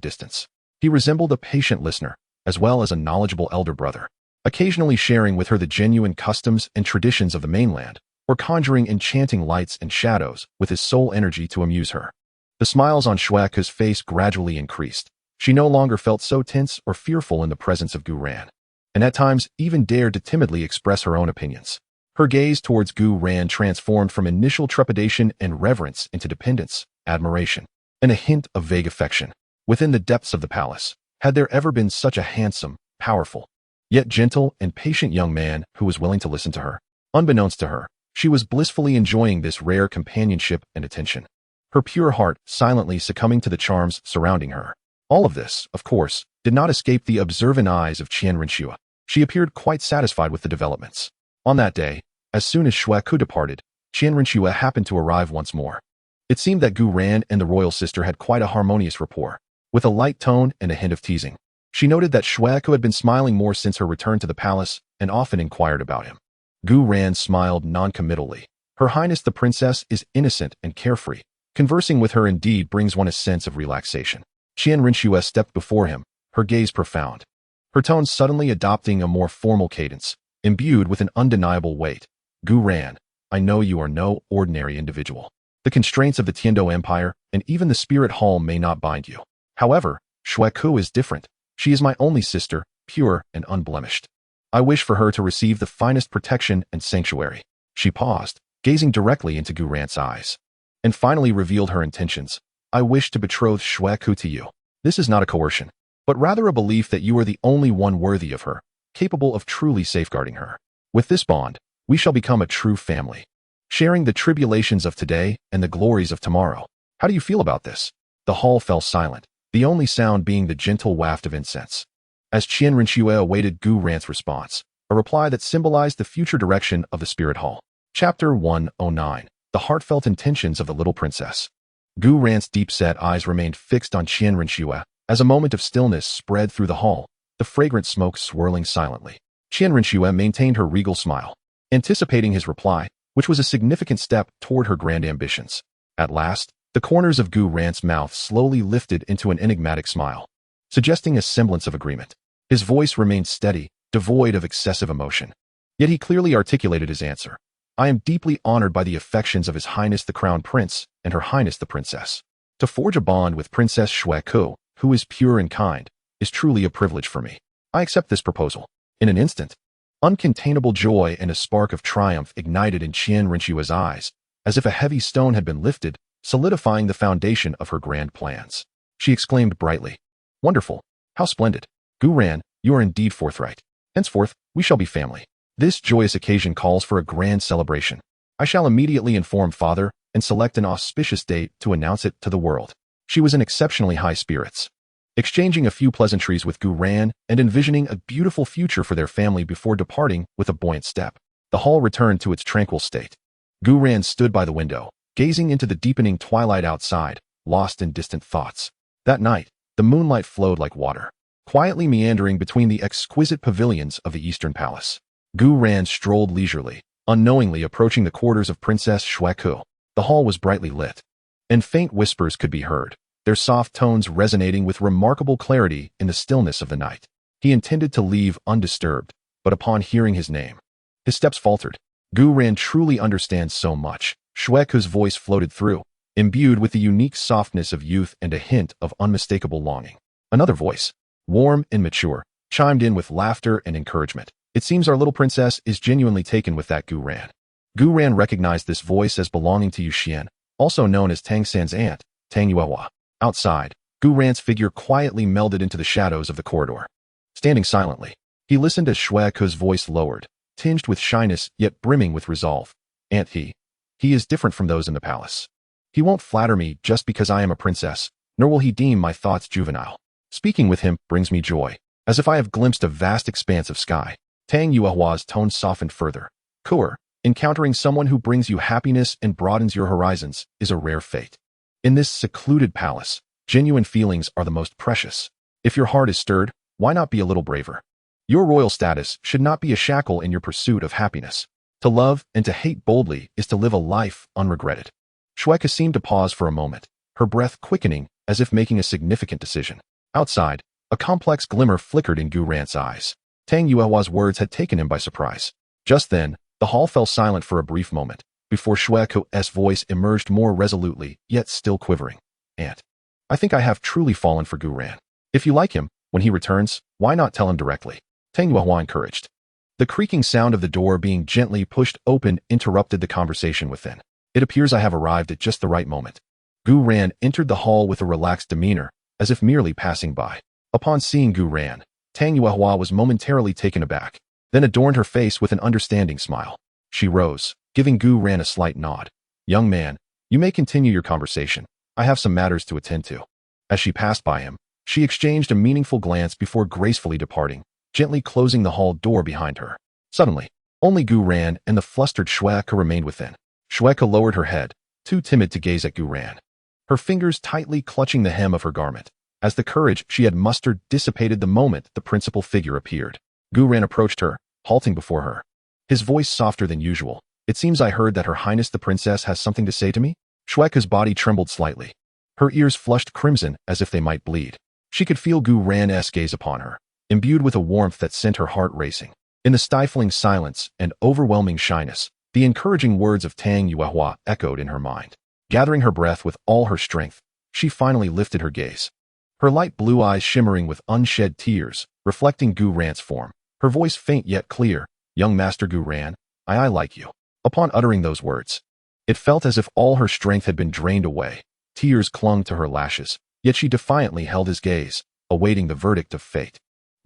A: distance. He resembled a patient listener, as well as a knowledgeable elder brother, occasionally sharing with her the genuine customs and traditions of the mainland, or conjuring enchanting lights and shadows with his sole energy to amuse her. The smiles on Shueku's face gradually increased. She no longer felt so tense or fearful in the presence of Gu Ran, and at times even dared to timidly express her own opinions. Her gaze towards Gu Ran transformed from initial trepidation and reverence into dependence, admiration, and a hint of vague affection. Within the depths of the palace, had there ever been such a handsome, powerful, yet gentle and patient young man who was willing to listen to her? Unbeknownst to her, she was blissfully enjoying this rare companionship and attention, her pure heart silently succumbing to the charms surrounding her. All of this, of course, did not escape the observant eyes of Qian Renxue. She appeared quite satisfied with the developments. On that day, as soon as Shueku departed, Qian Renxue happened to arrive once more. It seemed that Gu Ran and the royal sister had quite a harmonious rapport. With a light tone and a hint of teasing, she noted that Shueku had been smiling more since her return to the palace and often inquired about him. Gu Ran smiled noncommittally. Her Highness the Princess is innocent and carefree. Conversing with her indeed brings one a sense of relaxation. Qian Renxue stepped before him, her gaze profound, her tone suddenly adopting a more formal cadence, imbued with an undeniable weight. Gu Ran, I know you are no ordinary individual. The constraints of the Tiando Empire and even the Spirit Hall may not bind you. However, Shueku is different. She is my only sister, pure and unblemished. I wish for her to receive the finest protection and sanctuary. She paused, gazing directly into Gu Ran's eyes, and finally revealed her intentions. I wish to betroth Shueku to you. This is not a coercion, but rather a belief that you are the only one worthy of her, capable of truly safeguarding her. With this bond, we shall become a true family, sharing the tribulations of today and the glories of tomorrow. How do you feel about this? The hall fell silent, the only sound being the gentle waft of incense, as Qian Renxue awaited Gu Ran's response, a reply that symbolized the future direction of the Spirit Hall. Chapter 109. the heartfelt intentions of the little princess. Gu Ran's deep-set eyes remained fixed on Qian Renxue as a moment of stillness spread through the hall, the fragrant smoke swirling silently. Qian Renxue maintained her regal smile, anticipating his reply, which was a significant step toward her grand ambitions. At last, the corners of Gu Ran's mouth slowly lifted into an enigmatic smile, suggesting a semblance of agreement. His voice remained steady, devoid of excessive emotion. Yet he clearly articulated his answer. I am deeply honored by the affections of His Highness the Crown Prince and Her Highness the Princess. To forge a bond with Princess Shueku, who is pure and kind, is truly a privilege for me. I accept this proposal. In an instant, uncontainable joy and a spark of triumph ignited in Qian Renxue's eyes, as if a heavy stone had been lifted, solidifying the foundation of her grand plans. She exclaimed brightly, "Wonderful! How splendid! Gu Ran, you are indeed forthright. Henceforth, we shall be family. This joyous occasion calls for a grand celebration. I shall immediately inform father and select an auspicious date to announce it to the world." She was in exceptionally high spirits, exchanging a few pleasantries with Gu Ran and envisioning a beautiful future for their family before departing with a buoyant step. The hall returned to its tranquil state. Gu Ran stood by the window, gazing into the deepening twilight outside, lost in distant thoughts. That night, the moonlight flowed like water, quietly meandering between the exquisite pavilions of the Eastern Palace. Gu Ran strolled leisurely, unknowingly approaching the quarters of Princess Shueku. The hall was brightly lit, and faint whispers could be heard, their soft tones resonating with remarkable clarity in the stillness of the night. He intended to leave undisturbed, but upon hearing his name, his steps faltered. Gu Ran truly understands so much. Shueku's voice floated through, imbued with the unique softness of youth and a hint of unmistakable longing. Another voice, warm and mature, chimed in with laughter and encouragement. It seems our little princess is genuinely taken with that Gu Ran. Gu Ran recognized this voice as belonging to Yu Xian, also known as Tang San's aunt, Tang Yuehua. Outside, Gu Ran's figure quietly melded into the shadows of the corridor. Standing silently, he listened as Shueku's voice lowered, tinged with shyness yet brimming with resolve. Aunt, he is different from those in the palace. He won't flatter me just because I am a princess, nor will he deem my thoughts juvenile. Speaking with him brings me joy, as if I have glimpsed a vast expanse of sky. Tang Yuehua's tone softened further. Kuer, encountering someone who brings you happiness and broadens your horizons is a rare fate. In this secluded palace, genuine feelings are the most precious. If your heart is stirred, why not be a little braver? Your royal status should not be a shackle in your pursuit of happiness. To love and to hate boldly is to live a life unregretted. Shueku seemed to pause for a moment, her breath quickening as if making a significant decision. Outside, a complex glimmer flickered in Gu Ran's eyes. Tang Yuehua's words had taken him by surprise. Just then, the hall fell silent for a brief moment, before Shueku's voice emerged more resolutely, yet still quivering. Aunt, I think I have truly fallen for Gu Ran. If you like him, when he returns, why not tell him directly? Tang Yuehua encouraged. The creaking sound of the door being gently pushed open interrupted the conversation within. It appears I have arrived at just the right moment. Gu Ran entered the hall with a relaxed demeanor, as if merely passing by. Upon seeing Gu Ran, Tang Yuehua was momentarily taken aback, then adorned her face with an understanding smile. She rose, giving Gu Ran a slight nod. Young man, you may continue your conversation. I have some matters to attend to. As she passed by him, she exchanged a meaningful glance before gracefully departing, gently closing the hall door behind her. Suddenly, only Gu Ran and the flustered Shueku remained within. Shueku lowered her head, too timid to gaze at Gu Ran, her fingers tightly clutching the hem of her garment, as the courage she had mustered dissipated the moment the principal figure appeared. Gu Ran approached her, halting before her, his voice softer than usual. It seems I heard that Her Highness the Princess has something to say to me? Shueku's body trembled slightly. Her ears flushed crimson as if they might bleed. She could feel Gu Ran's gaze upon her, imbued with a warmth that sent her heart racing. In the stifling silence and overwhelming shyness, the encouraging words of Tang Yuehua echoed in her mind. Gathering her breath with all her strength, she finally lifted her gaze, her light blue eyes shimmering with unshed tears, reflecting Gu Ran's form. Her voice faint yet clear. Young Master Gu Ran, I like you. Upon uttering those words, it felt as if all her strength had been drained away. Tears clung to her lashes, yet she defiantly held his gaze, awaiting the verdict of fate.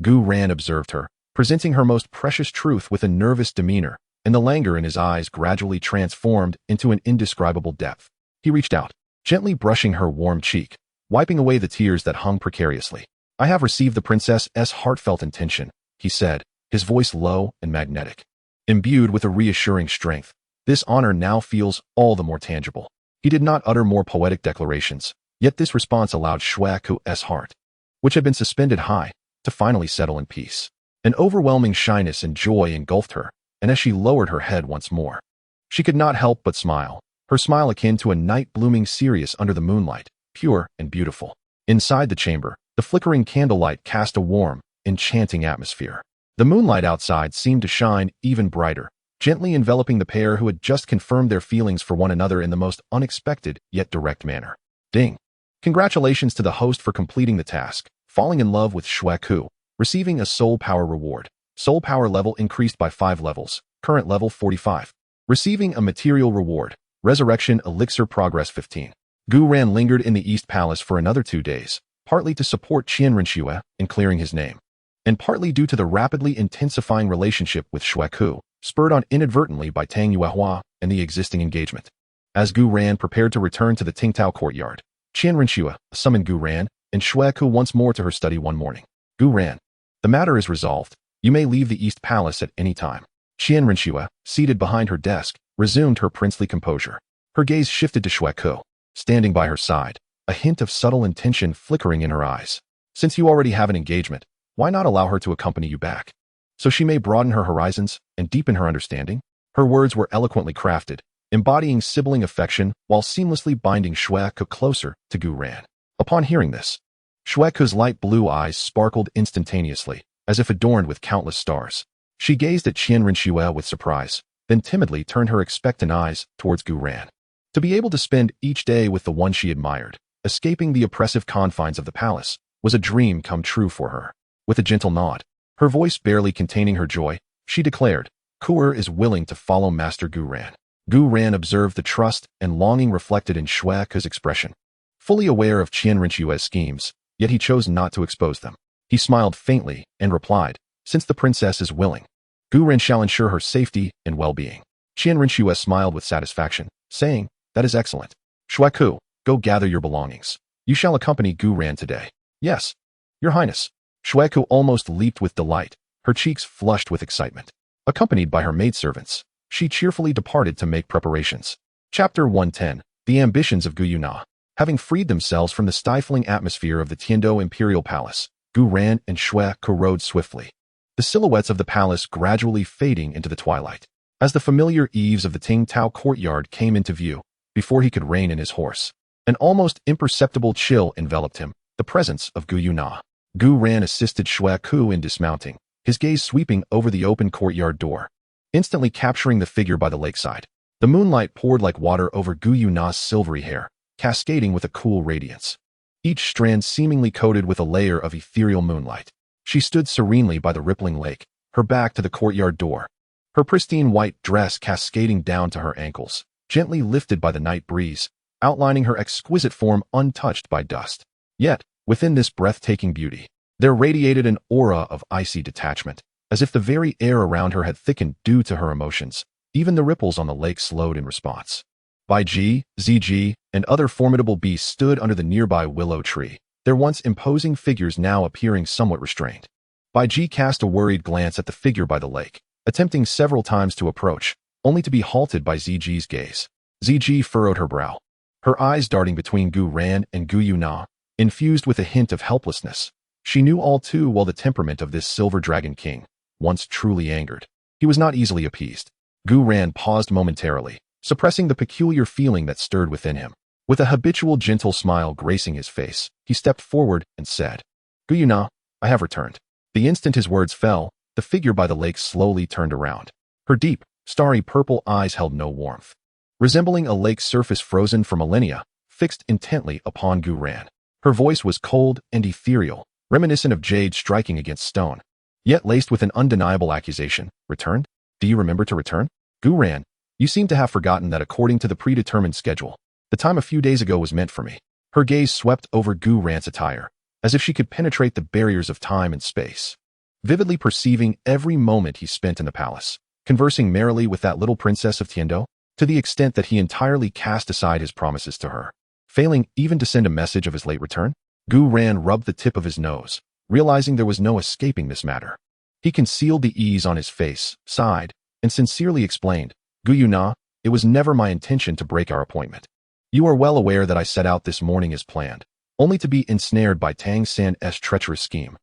A: Gu Ran observed her, presenting her most precious truth with a nervous demeanor, and the languor in his eyes gradually transformed into an indescribable depth. He reached out, gently brushing her warm cheek, wiping away the tears that hung precariously. I have received the princess's heartfelt intention, he said, his voice low and magnetic. Imbued with a reassuring strength, This honor now feels all the more tangible. He did not utter more poetic declarations, yet this response allowed Shui Ku's heart, which had been suspended high, to finally settle in peace. An overwhelming shyness and joy engulfed her, and as she lowered her head once more, she could not help but smile, her smile akin to a night blooming cereus under the moonlight, pure and beautiful. Inside the chamber, the flickering candlelight cast a warm, enchanting atmosphere. The moonlight outside seemed to shine even brighter, gently enveloping the pair who had just confirmed their feelings for one another in the most unexpected yet direct manner. Ding! Congratulations to the host for completing the task, falling in love with Shui Ku, receiving a soul power reward. Soul power level increased by 5 levels, current level 45. Receiving a material reward, resurrection elixir progress 15. Gu Ran lingered in the East Palace for another 2 days, partly to support Qian Rinxue in clearing his name, and partly due to the rapidly intensifying relationship with Shui Ku, spurred on inadvertently by Tang Yuehua and the existing engagement. As Gu Ran prepared to return to the Tingtao courtyard, Qian Rinxue summoned Gu Ran and Shui Ku once more to her study one morning. Gu Ran, the matter is resolved. You may leave the East Palace at any time. Qian Rinxue, seated behind her desk, resumed her princely composure. Her gaze shifted to Shui Ku, standing by her side, a hint of subtle intention flickering in her eyes. Since you already have an engagement, why not allow her to accompany you back, so she may broaden her horizons and deepen her understanding? Her words were eloquently crafted, embodying sibling affection while seamlessly binding Shui Ku closer to Gu Ran. Upon hearing this, Shui Ku's light blue eyes sparkled instantaneously, as if adorned with countless stars. She gazed at Qian Rinxue with surprise, then timidly turned her expectant eyes towards Gu Ran. To be able to spend each day with the one she admired, escaping the oppressive confines of the palace, was a dream come true for her. With a gentle nod, her voice barely containing her joy, she declared, Ku'er is willing to follow Master Gu Ran. Gu Ran observed the trust and longing reflected in Shui Ku's expression. Fully aware of Qian Rinxue's schemes, yet he chose not to expose them. He smiled faintly and replied, since the princess is willing, Gu Ran shall ensure her safety and well-being. Qian Rinxue smiled with satisfaction, saying, that is excellent. Shui Ku, go gather your belongings. You shall accompany Gu Ran today. Yes, Your Highness. Shui Ku almost leaped with delight, her cheeks flushed with excitement. Accompanied by her maidservants, she cheerfully departed to make preparations. Chapter 110, The Ambitions of Gu Yuena. Having freed themselves from the stifling atmosphere of the Tiando Imperial Palace, Gu Ran and Shui Ku rode swiftly, the silhouettes of the palace gradually fading into the twilight. As the familiar eaves of the Tingtao courtyard came into view, before he could rein in his horse, an almost imperceptible chill enveloped him, the presence of Gu Yuena. Gu Ran assisted Shui Ku in dismounting, his gaze sweeping over the open courtyard door, instantly capturing the figure by the lakeside. The moonlight poured like water over Gu Yuena's silvery hair, cascading with a cool radiance, each strand seemingly coated with a layer of ethereal moonlight. She stood serenely by the rippling lake, her back to the courtyard door, her pristine white dress cascading down to her ankles, gently lifted by the night breeze, outlining her exquisite form untouched by dust. Yet, within this breathtaking beauty, there radiated an aura of icy detachment, as if the very air around her had thickened due to her emotions. Even the ripples on the lake slowed in response. Bai Ji, Ziji, and other formidable beasts stood under the nearby willow tree, their once imposing figures now appearing somewhat restrained. Bai Ji cast a worried glance at the figure by the lake, attempting several times to approach, only to be halted by Ziji's gaze. Ziji furrowed her brow, her eyes darting between Gu Ran and Gu Yuena, infused with a hint of helplessness. She knew all too well the temperament of this silver dragon king. Once truly angered, he was not easily appeased. Gu Ran paused momentarily, suppressing the peculiar feeling that stirred within him. With a habitual gentle smile gracing his face, he stepped forward and said, Gu Yuena, I have returned. The instant his words fell, the figure by the lake slowly turned around. Her deep, starry purple eyes held no warmth, resembling a lake's surface frozen for millennia, fixed intently upon Gu Ran. Her voice was cold and ethereal, reminiscent of jade striking against stone, yet laced with an undeniable accusation. Returned? Do you remember to return? Gu Ran, you seem to have forgotten that according to the predetermined schedule, the time a few days ago was meant for me. Her gaze swept over Gu Ran's attire, as if she could penetrate the barriers of time and space, vividly perceiving every moment he spent in the palace, conversing merrily with that little princess of Tiando, to the extent that he entirely cast aside his promises to her, failing even to send a message of his late return. Gu Ran rubbed the tip of his nose, realizing there was no escaping this matter. He concealed the ease on his face, sighed, and sincerely explained, Gu Yuena, it was never my intention to break our appointment. You are well aware that I set out this morning as planned, only to be ensnared by Tang San's treacherous scheme,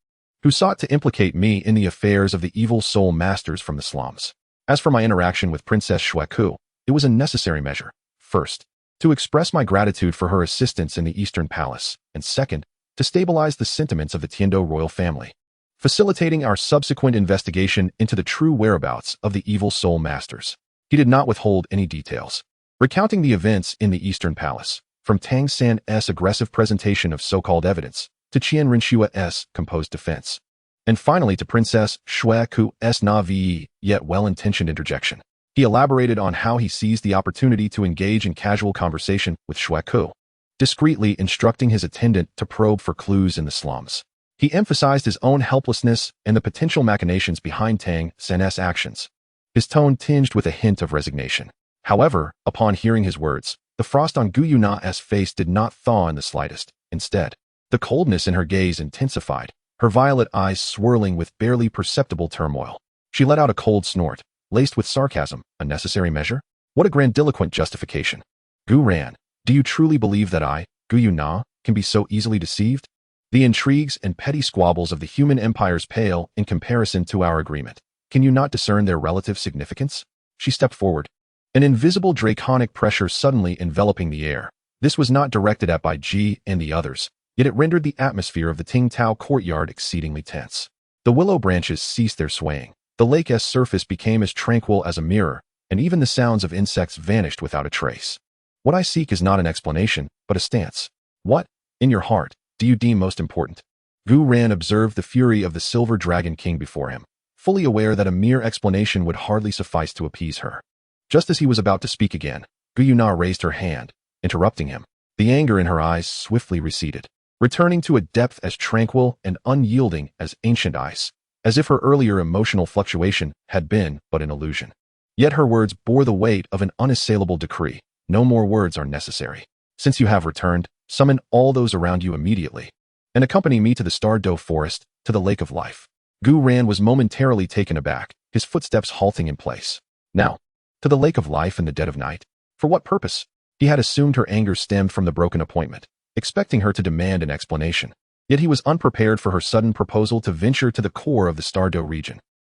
A: who sought to implicate me in the affairs of the evil soul masters from the slums. As for my interaction with Princess Shueku, it was a necessary measure. First, to express my gratitude for her assistance in the Eastern Palace, and second, to stabilize the sentiments of the Tiando royal family, facilitating our subsequent investigation into the true whereabouts of the evil soul masters. He did not withhold any details, recounting the events in the Eastern Palace, from Tang San's aggressive presentation of so-called evidence, to Qian Rinshua's composed defense, and finally to Princess Shueku's naive yet well-intentioned interjection. He elaborated on how he seized the opportunity to engage in casual conversation with Shueku, discreetly instructing his attendant to probe for clues in the slums. He emphasized his own helplessness and the potential machinations behind Tang San's actions, his tone tinged with a hint of resignation. However, upon hearing his words, the frost on Gu Yuena's face did not thaw in the slightest. Instead, the coldness in her gaze intensified, her violet eyes swirling with barely perceptible turmoil. She let out a cold snort, laced with sarcasm. A necessary measure? What a grandiloquent justification. Gu Ran, do you truly believe that I, Gu Yuena, can be so easily deceived? The intrigues and petty squabbles of the human empires pale in comparison to our agreement. Can you not discern their relative significance? She stepped forward, an invisible draconic pressure suddenly enveloping the air. This was not directed at Bai Ji and the others, yet it rendered the atmosphere of the Tingtao courtyard exceedingly tense. The willow branches ceased their swaying. The lake's surface became as tranquil as a mirror, and even the sounds of insects vanished without a trace. What I seek is not an explanation, but a stance. What, in your heart, do you deem most important? Gu Ran observed the fury of the Silver Dragon King before him, fully aware that a mere explanation would hardly suffice to appease her. Just as he was about to speak again, Gu Yuena raised her hand, interrupting him. The anger in her eyes swiftly receded, returning to a depth as tranquil and unyielding as ancient ice, as if her earlier emotional fluctuation had been but an illusion. Yet her words bore the weight of an unassailable decree. No more words are necessary. Since you have returned, summon all those around you immediately, and accompany me to the Stardo Forest, to the Lake of Life. Gu Ran was momentarily taken aback, his footsteps halting in place. Now, to the Lake of Life in the dead of night? For what purpose? He had assumed her anger stemmed from the broken appointment, expecting her to demand an explanation. Yet he was unprepared for her sudden proposal to venture to the core of the Stardo region.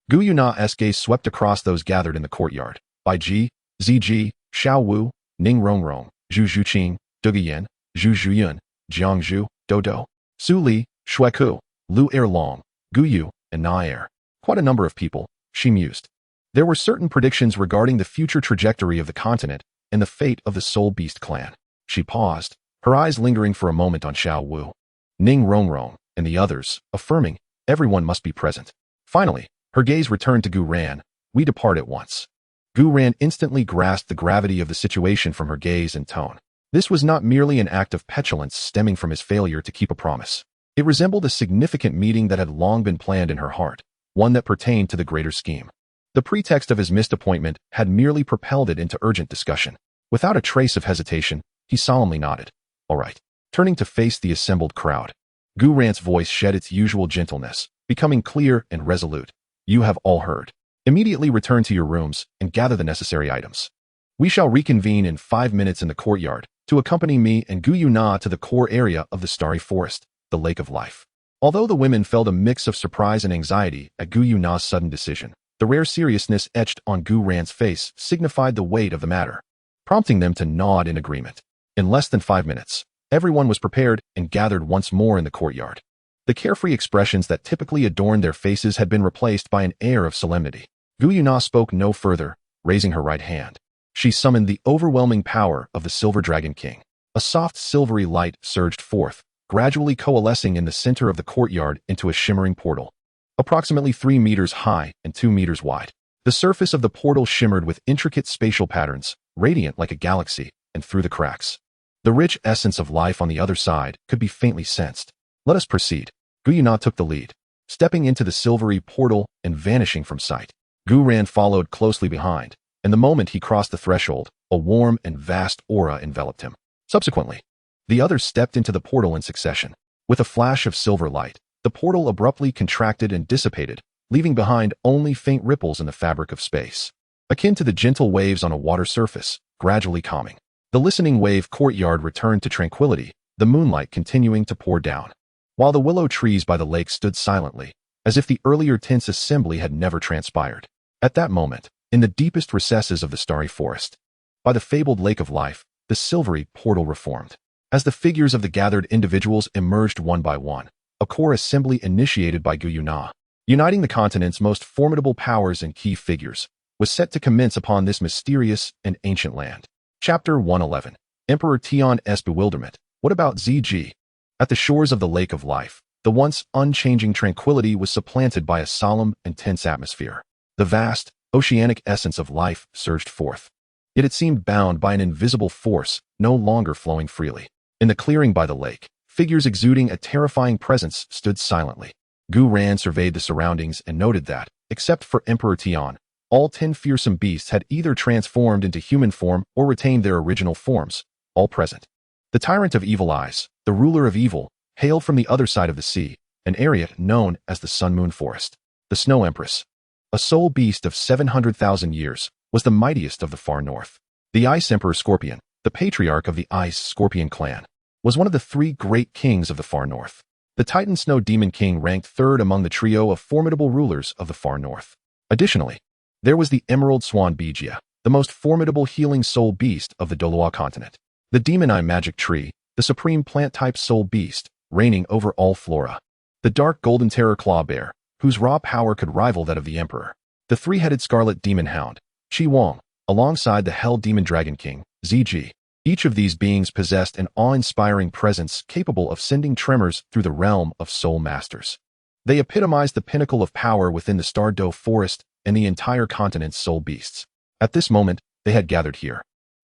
A: Gu Yuena's gaze swept across those gathered in the courtyard. Bai Ji, Ziji, Xiao Wu, Ning Rongrong, Zhu Zhuqing, Duguyan, Zhu Zhuyun, Jiang Zhu, Dodo, Su Li, Shueku, Lu Erlong, Gu Yu, and Na Er. Quite a number of people, she mused. There were certain predictions regarding the future trajectory of the continent and the fate of the Soul Beast clan. She paused, her eyes lingering for a moment on Xiao Wu, Ning Rongrong, and the others, affirming, everyone must be present. Finally, her gaze returned to Gu Ran. We depart at once. Gu Ran instantly grasped the gravity of the situation from her gaze and tone. This was not merely an act of petulance stemming from his failure to keep a promise. It resembled a significant meeting that had long been planned in her heart, one that pertained to the greater scheme. The pretext of his missed appointment had merely propelled it into urgent discussion. Without a trace of hesitation, he solemnly nodded. All right. Turning to face the assembled crowd, Gu Ran's voice shed its usual gentleness, becoming clear and resolute. You have all heard. Immediately return to your rooms and gather the necessary items. We shall reconvene in 5 minutes in the courtyard to accompany me and Gu Yuena to the core area of the Starry Forest, the Lake of Life. Although the women felt a mix of surprise and anxiety at Gu Yuena's sudden decision, the rare seriousness etched on Gu Ran's face signified the weight of the matter, prompting them to nod in agreement. In less than 5 minutes, everyone was prepared and gathered once more in the courtyard. The carefree expressions that typically adorned their faces had been replaced by an air of solemnity. Gu Yuena spoke no further, raising her right hand. She summoned the overwhelming power of the Silver Dragon King. A soft silvery light surged forth, gradually coalescing in the center of the courtyard into a shimmering portal, approximately 3 meters high and 2 meters wide. The surface of the portal shimmered with intricate spatial patterns, radiant like a galaxy, and through the cracks, the rich essence of life on the other side could be faintly sensed. Let us proceed. Gu Yuena took the lead, stepping into the silvery portal and vanishing from sight. Gu Ran followed closely behind, and the moment he crossed the threshold, a warm and vast aura enveloped him. Subsequently, the others stepped into the portal in succession. With a flash of silver light, the portal abruptly contracted and dissipated, leaving behind only faint ripples in the fabric of space. akin to the gentle waves on a water surface, gradually calming. The listening wave courtyard returned to tranquility, the moonlight continuing to pour down, while the willow trees by the lake stood silently, as if the earlier tense assembly had never transpired. At that moment, in the deepest recesses of the starry forest, by the fabled lake of life, the silvery portal reformed. As the figures of the gathered individuals emerged one by one, a core assembly initiated by Gu Yuena, uniting the continent's most formidable powers and key figures, was set to commence upon this mysterious and ancient land. Chapter 111. Emperor Tian's Bewilderment. What about ZG? At the shores of the Lake of Life, the once unchanging tranquility was supplanted by a solemn and tense atmosphere. The vast, oceanic essence of life surged forth. Yet it seemed bound by an invisible force, no longer flowing freely. In the clearing by the lake, figures exuding a terrifying presence stood silently. Gu Ran surveyed the surroundings and noted that, except for Emperor Tian, all 10 fearsome beasts had either transformed into human form or retained their original forms, all present. The Tyrant of Evil Eyes, the ruler of evil, hailed from the other side of the sea, an area known as the Sun-Moon Forest. The Snow Empress, a soul beast of 700,000 years, was the mightiest of the far north. The Ice Emperor Scorpion, the patriarch of the Ice Scorpion clan, was one of the 3 great kings of the far north. The Titan Snow Demon King ranked third among the trio of formidable rulers of the far north. Additionally, there was the Emerald Swan Bijia, the most formidable healing soul beast of the Douluo Continent. The Demon Eye Magic Tree, the supreme plant-type soul beast, reigning over all flora. The Dark Golden Terror Claw Bear, whose raw power could rival that of the Emperor. The 3-headed Scarlet Demon Hound, Qi Wang, alongside the Hell Demon Dragon King, ZG. Each of these beings possessed an awe-inspiring presence capable of sending tremors through the realm of soul masters. They epitomized the pinnacle of power within the Star Doe Forest and the entire continent's soul beasts. At this moment, they had gathered here,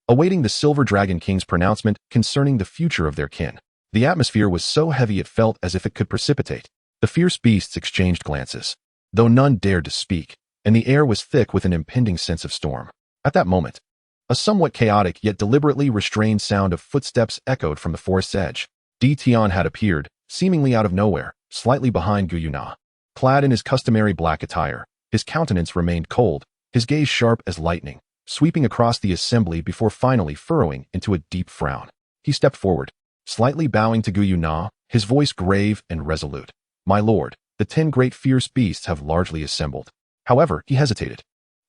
A: awaiting the Silver Dragon King's pronouncement concerning the future of their kin. The atmosphere was so heavy it felt as if it could precipitate. The fierce beasts exchanged glances, though none dared to speak, and the air was thick with an impending sense of storm. At that moment, a somewhat chaotic yet deliberately restrained sound of footsteps echoed from the forest's edge. Tian had appeared, seemingly out of nowhere, slightly behind Gu Yuena. Clad in his customary black attire, his countenance remained cold, his gaze sharp as lightning, sweeping across the assembly before finally furrowing into a deep frown. He stepped forward, slightly bowing to Gu Yuena, his voice grave and resolute. "My lord, the 10 great fierce beasts have largely assembled." However, he hesitated,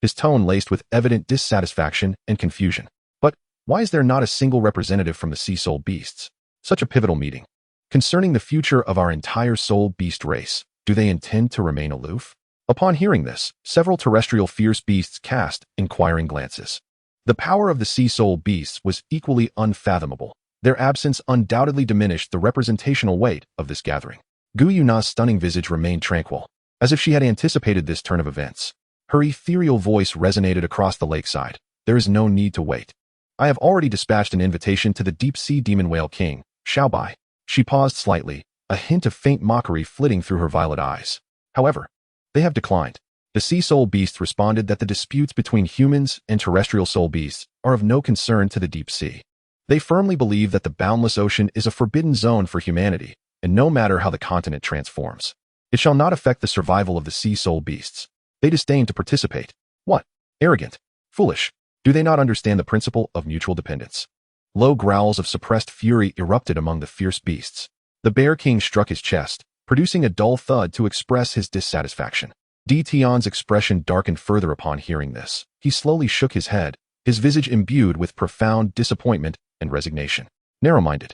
A: his tone laced with evident dissatisfaction and confusion. "But why is there not a single representative from the sea soul beasts? Such a pivotal meeting. Concerning the future of our entire soul beast race, do they intend to remain aloof?" Upon hearing this, several terrestrial fierce beasts cast inquiring glances. The power of the sea soul beasts was equally unfathomable. Their absence undoubtedly diminished the representational weight of this gathering. Gu Yuena's stunning visage remained tranquil, as if she had anticipated this turn of events. Her ethereal voice resonated across the lakeside. "There is no need to wait. I have already dispatched an invitation to the deep-sea demon whale king, Xiaobai." She paused slightly, a hint of faint mockery flitting through her violet eyes. "However, they have declined." The sea soul beasts responded that the disputes between humans and terrestrial soul beasts are of no concern to the deep sea. They firmly believe that the boundless ocean is a forbidden zone for humanity, and no matter how the continent transforms, it shall not affect the survival of the sea soul beasts. They disdain to participate. What? Arrogant. Foolish. Do they not understand the principle of mutual dependence? Low growls of suppressed fury erupted among the fierce beasts. The Bear King struck his chest, producing a dull thud to express his dissatisfaction. Tian's expression darkened further upon hearing this. He slowly shook his head, his visage imbued with profound disappointment and resignation. Narrow-minded.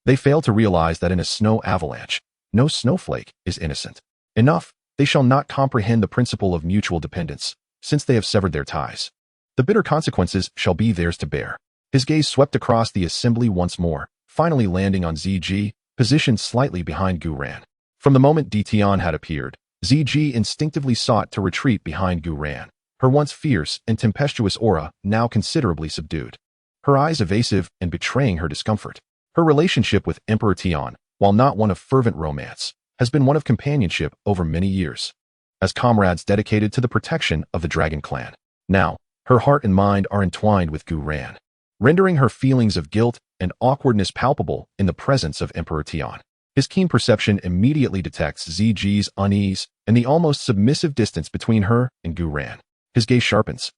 A: They fail to realize that in a snow avalanche, no snowflake is innocent. Enough, they shall not comprehend the principle of mutual dependence, since they have severed their ties. The bitter consequences shall be theirs to bear. His gaze swept across the assembly once more, finally landing on ZG, positioned slightly behind Gu Ran. From the moment Tian had appeared, ZG instinctively sought to retreat behind Gu Ran, her once fierce and tempestuous aura now considerably subdued, her eyes evasive and betraying her discomfort. Her relationship with Emperor Tian, while not one of fervent romance, has been one of companionship over many years, as comrades dedicated to the protection of the Dragon Clan. Now, her heart and mind are entwined with Gu Ran, rendering her feelings of guilt and awkwardness palpable in the presence of Emperor Tian. His keen perception immediately detects ZG's unease and the almost submissive distance between her and Gu Ran. His gaze sharpens,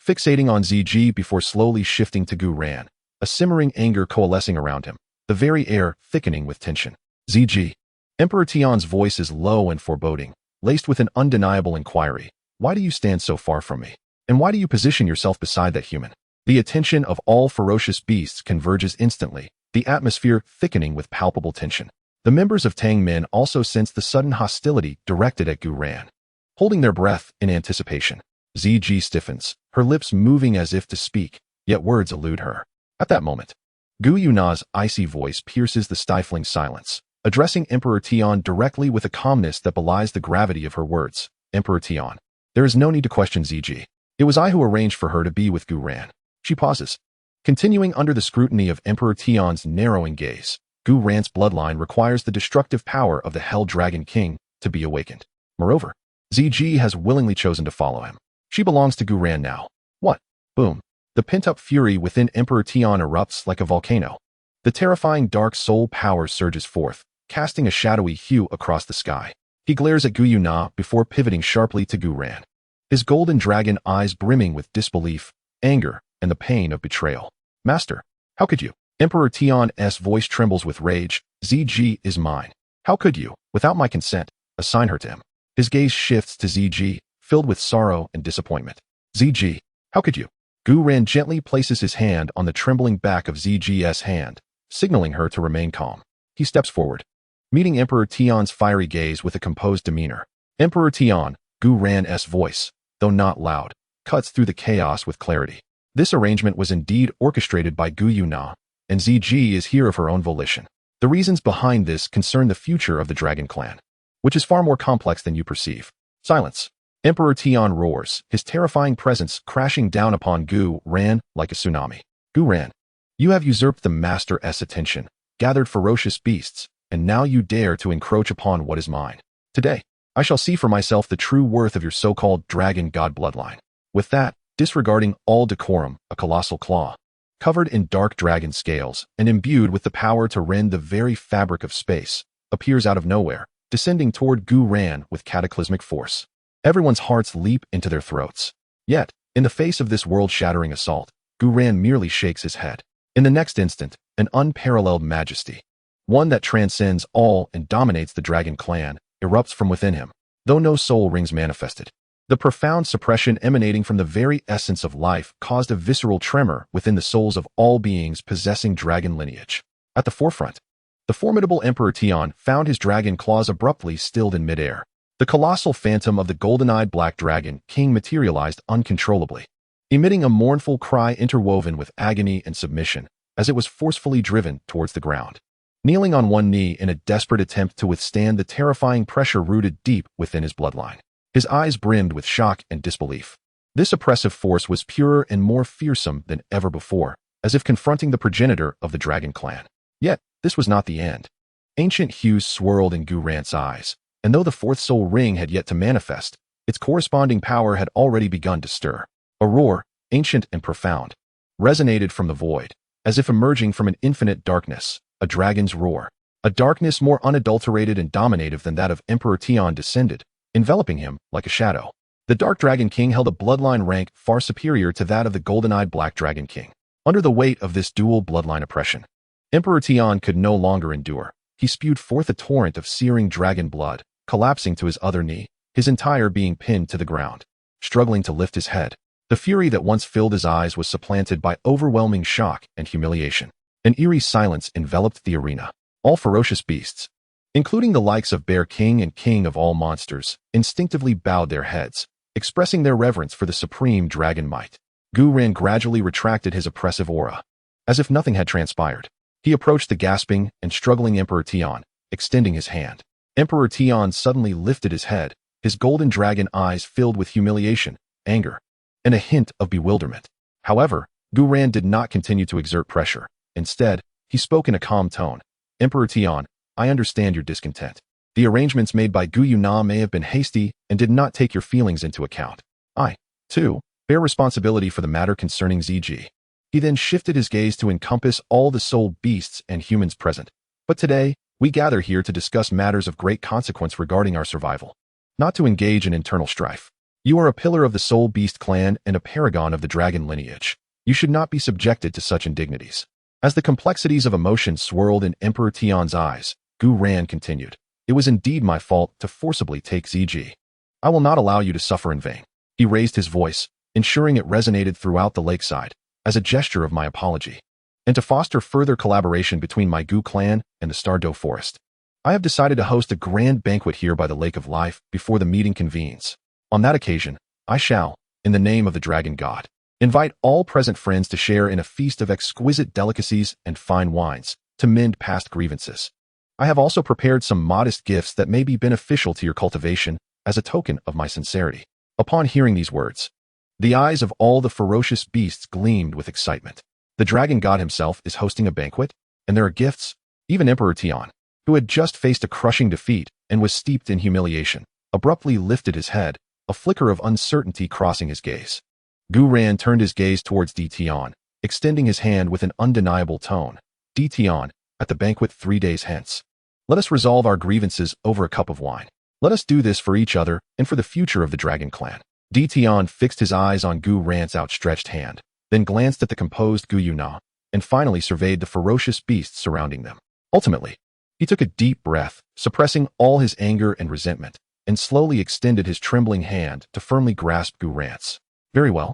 A: fixating on ZG before slowly shifting to Gu Ran, a simmering anger coalescing around him, the very air thickening with tension. ZG. Emperor Tian's voice is low and foreboding, laced with an undeniable inquiry. Why do you stand so far from me? And why do you position yourself beside that human? The attention of all ferocious beasts converges instantly, the atmosphere thickening with palpable tension. The members of Tang Men also sense the sudden hostility directed at Gu Ran. Holding their breath in anticipation, ZG stiffens, her lips moving as if to speak, yet words elude her. At that moment, Gu Yuena's icy voice pierces the stifling silence, addressing Emperor Tian directly with a calmness that belies the gravity of her words. Emperor Tian, there is no need to question ZG. It was I who arranged for her to be with Gu Ran. She pauses, continuing under the scrutiny of Emperor Tian's narrowing gaze. Gu Ran's bloodline requires the destructive power of the Hell Dragon King to be awakened. Moreover, ZG has willingly chosen to follow him. She belongs to Gu Ran now. What? Boom. The pent-up fury within Emperor Tian erupts like a volcano. The terrifying dark soul power surges forth, casting a shadowy hue across the sky. He glares at Gu Yuena before pivoting sharply to Gu Ran, his golden dragon eyes brimming with disbelief, anger, and the pain of betrayal. Master, how could you? Emperor Tian's voice trembles with rage. ZG is mine. How could you, without my consent, assign her to him? His gaze shifts to ZG, filled with sorrow and disappointment. ZG, how could you? Gu Ran gently places his hand on the trembling back of ZG's hand, signaling her to remain calm. He steps forward, meeting Emperor Tian's fiery gaze with a composed demeanor. Emperor Tian, Gu Ran's voice, though not loud, cuts through the chaos with clarity. This arrangement was indeed orchestrated by Gu Yuena, and ZG is here of her own volition. The reasons behind this concern the future of the Dragon Clan, which is far more complex than you perceive. Silence. Emperor Tian roars, his terrifying presence crashing down upon Gu Ran like a tsunami. Gu Ran, you have usurped the Master's attention, gathered ferocious beasts, and now you dare to encroach upon what is mine. Today, I shall see for myself the true worth of your so-called dragon god bloodline. With that, disregarding all decorum, a colossal claw, covered in dark dragon scales and imbued with the power to rend the very fabric of space, appears out of nowhere, descending toward Gu Ran with cataclysmic force. Everyone's hearts leap into their throats. Yet, in the face of this world-shattering assault, Gu Ran merely shakes his head. In the next instant, an unparalleled majesty, one that transcends all and dominates the Dragon Clan, erupts from within him, though no soul rings manifested. The profound suppression emanating from the very essence of life caused a visceral tremor within the souls of all beings possessing dragon lineage. At the forefront, the formidable Emperor Tian found his dragon claws abruptly stilled in midair. The colossal phantom of the golden-eyed black dragon king materialized uncontrollably, emitting a mournful cry interwoven with agony and submission, as it was forcefully driven towards the ground. Kneeling on one knee in a desperate attempt to withstand the terrifying pressure rooted deep within his bloodline, his eyes brimmed with shock and disbelief. This oppressive force was purer and more fearsome than ever before, as if confronting the progenitor of the Dragon Clan. Yet, this was not the end. Ancient hues swirled in Gu Ran's eyes, and though the fourth soul ring had yet to manifest, its corresponding power had already begun to stir. A roar, ancient and profound, resonated from the void, as if emerging from an infinite darkness, a dragon's roar. A darkness more unadulterated and dominative than that of Emperor Tian descended, enveloping him like a shadow. The Dark Dragon King held a bloodline rank far superior to that of the golden-eyed Black Dragon King. Under the weight of this dual bloodline oppression, Emperor Tian could no longer endure. He spewed forth a torrent of searing dragon blood, collapsing to his other knee, his entire being pinned to the ground. Struggling to lift his head, the fury that once filled his eyes was supplanted by overwhelming shock and humiliation. An eerie silence enveloped the arena. All ferocious beasts, including the likes of Bear King and King of all monsters, instinctively bowed their heads, expressing their reverence for the supreme dragon might. Gu Ran gradually retracted his oppressive aura, as if nothing had transpired. He approached the gasping and struggling Emperor Tian, extending his hand. Emperor Tian suddenly lifted his head, his golden dragon eyes filled with humiliation, anger, and a hint of bewilderment. However, Gu Ran did not continue to exert pressure. Instead, he spoke in a calm tone. Emperor Tian, I understand your discontent. The arrangements made by Gu Yuena may have been hasty and did not take your feelings into account. I, too, bear responsibility for the matter concerning ZG. He then shifted his gaze to encompass all the soul beasts and humans present. But today, we gather here to discuss matters of great consequence regarding our survival, not to engage in internal strife. You are a pillar of the Soul Beast clan and a paragon of the dragon lineage. You should not be subjected to such indignities. As the complexities of emotion swirled in Emperor Tian's eyes, Gu Ran continued, "It was indeed my fault to forcibly take ZG. I will not allow you to suffer in vain." He raised his voice, ensuring it resonated throughout the lakeside, as a gesture of my apology. And to foster further collaboration between my Gu clan and the Stardow Forest, I have decided to host a grand banquet here by the Lake of Life before the meeting convenes. On that occasion, I shall, in the name of the Dragon God, invite all present friends to share in a feast of exquisite delicacies and fine wines to mend past grievances. I have also prepared some modest gifts that may be beneficial to your cultivation as a token of my sincerity. Upon hearing these words, the eyes of all the ferocious beasts gleamed with excitement. The Dragon God himself is hosting a banquet, and there are gifts. Even Emperor Tian, who had just faced a crushing defeat and was steeped in humiliation, abruptly lifted his head, a flicker of uncertainty crossing his gaze. Gu Ran turned his gaze towards Di Tian, extending his hand with an undeniable tone. Di Tian, at the banquet 3 days hence. Let us resolve our grievances over a cup of wine. Let us do this for each other and for the future of the Dragon Clan. Di Tian fixed his eyes on Gu Ran's outstretched hand, then glanced at the composed Gu Yuena, and finally surveyed the ferocious beasts surrounding them. Ultimately, he took a deep breath, suppressing all his anger and resentment, and slowly extended his trembling hand to firmly grasp Gu Ran's. "Very well.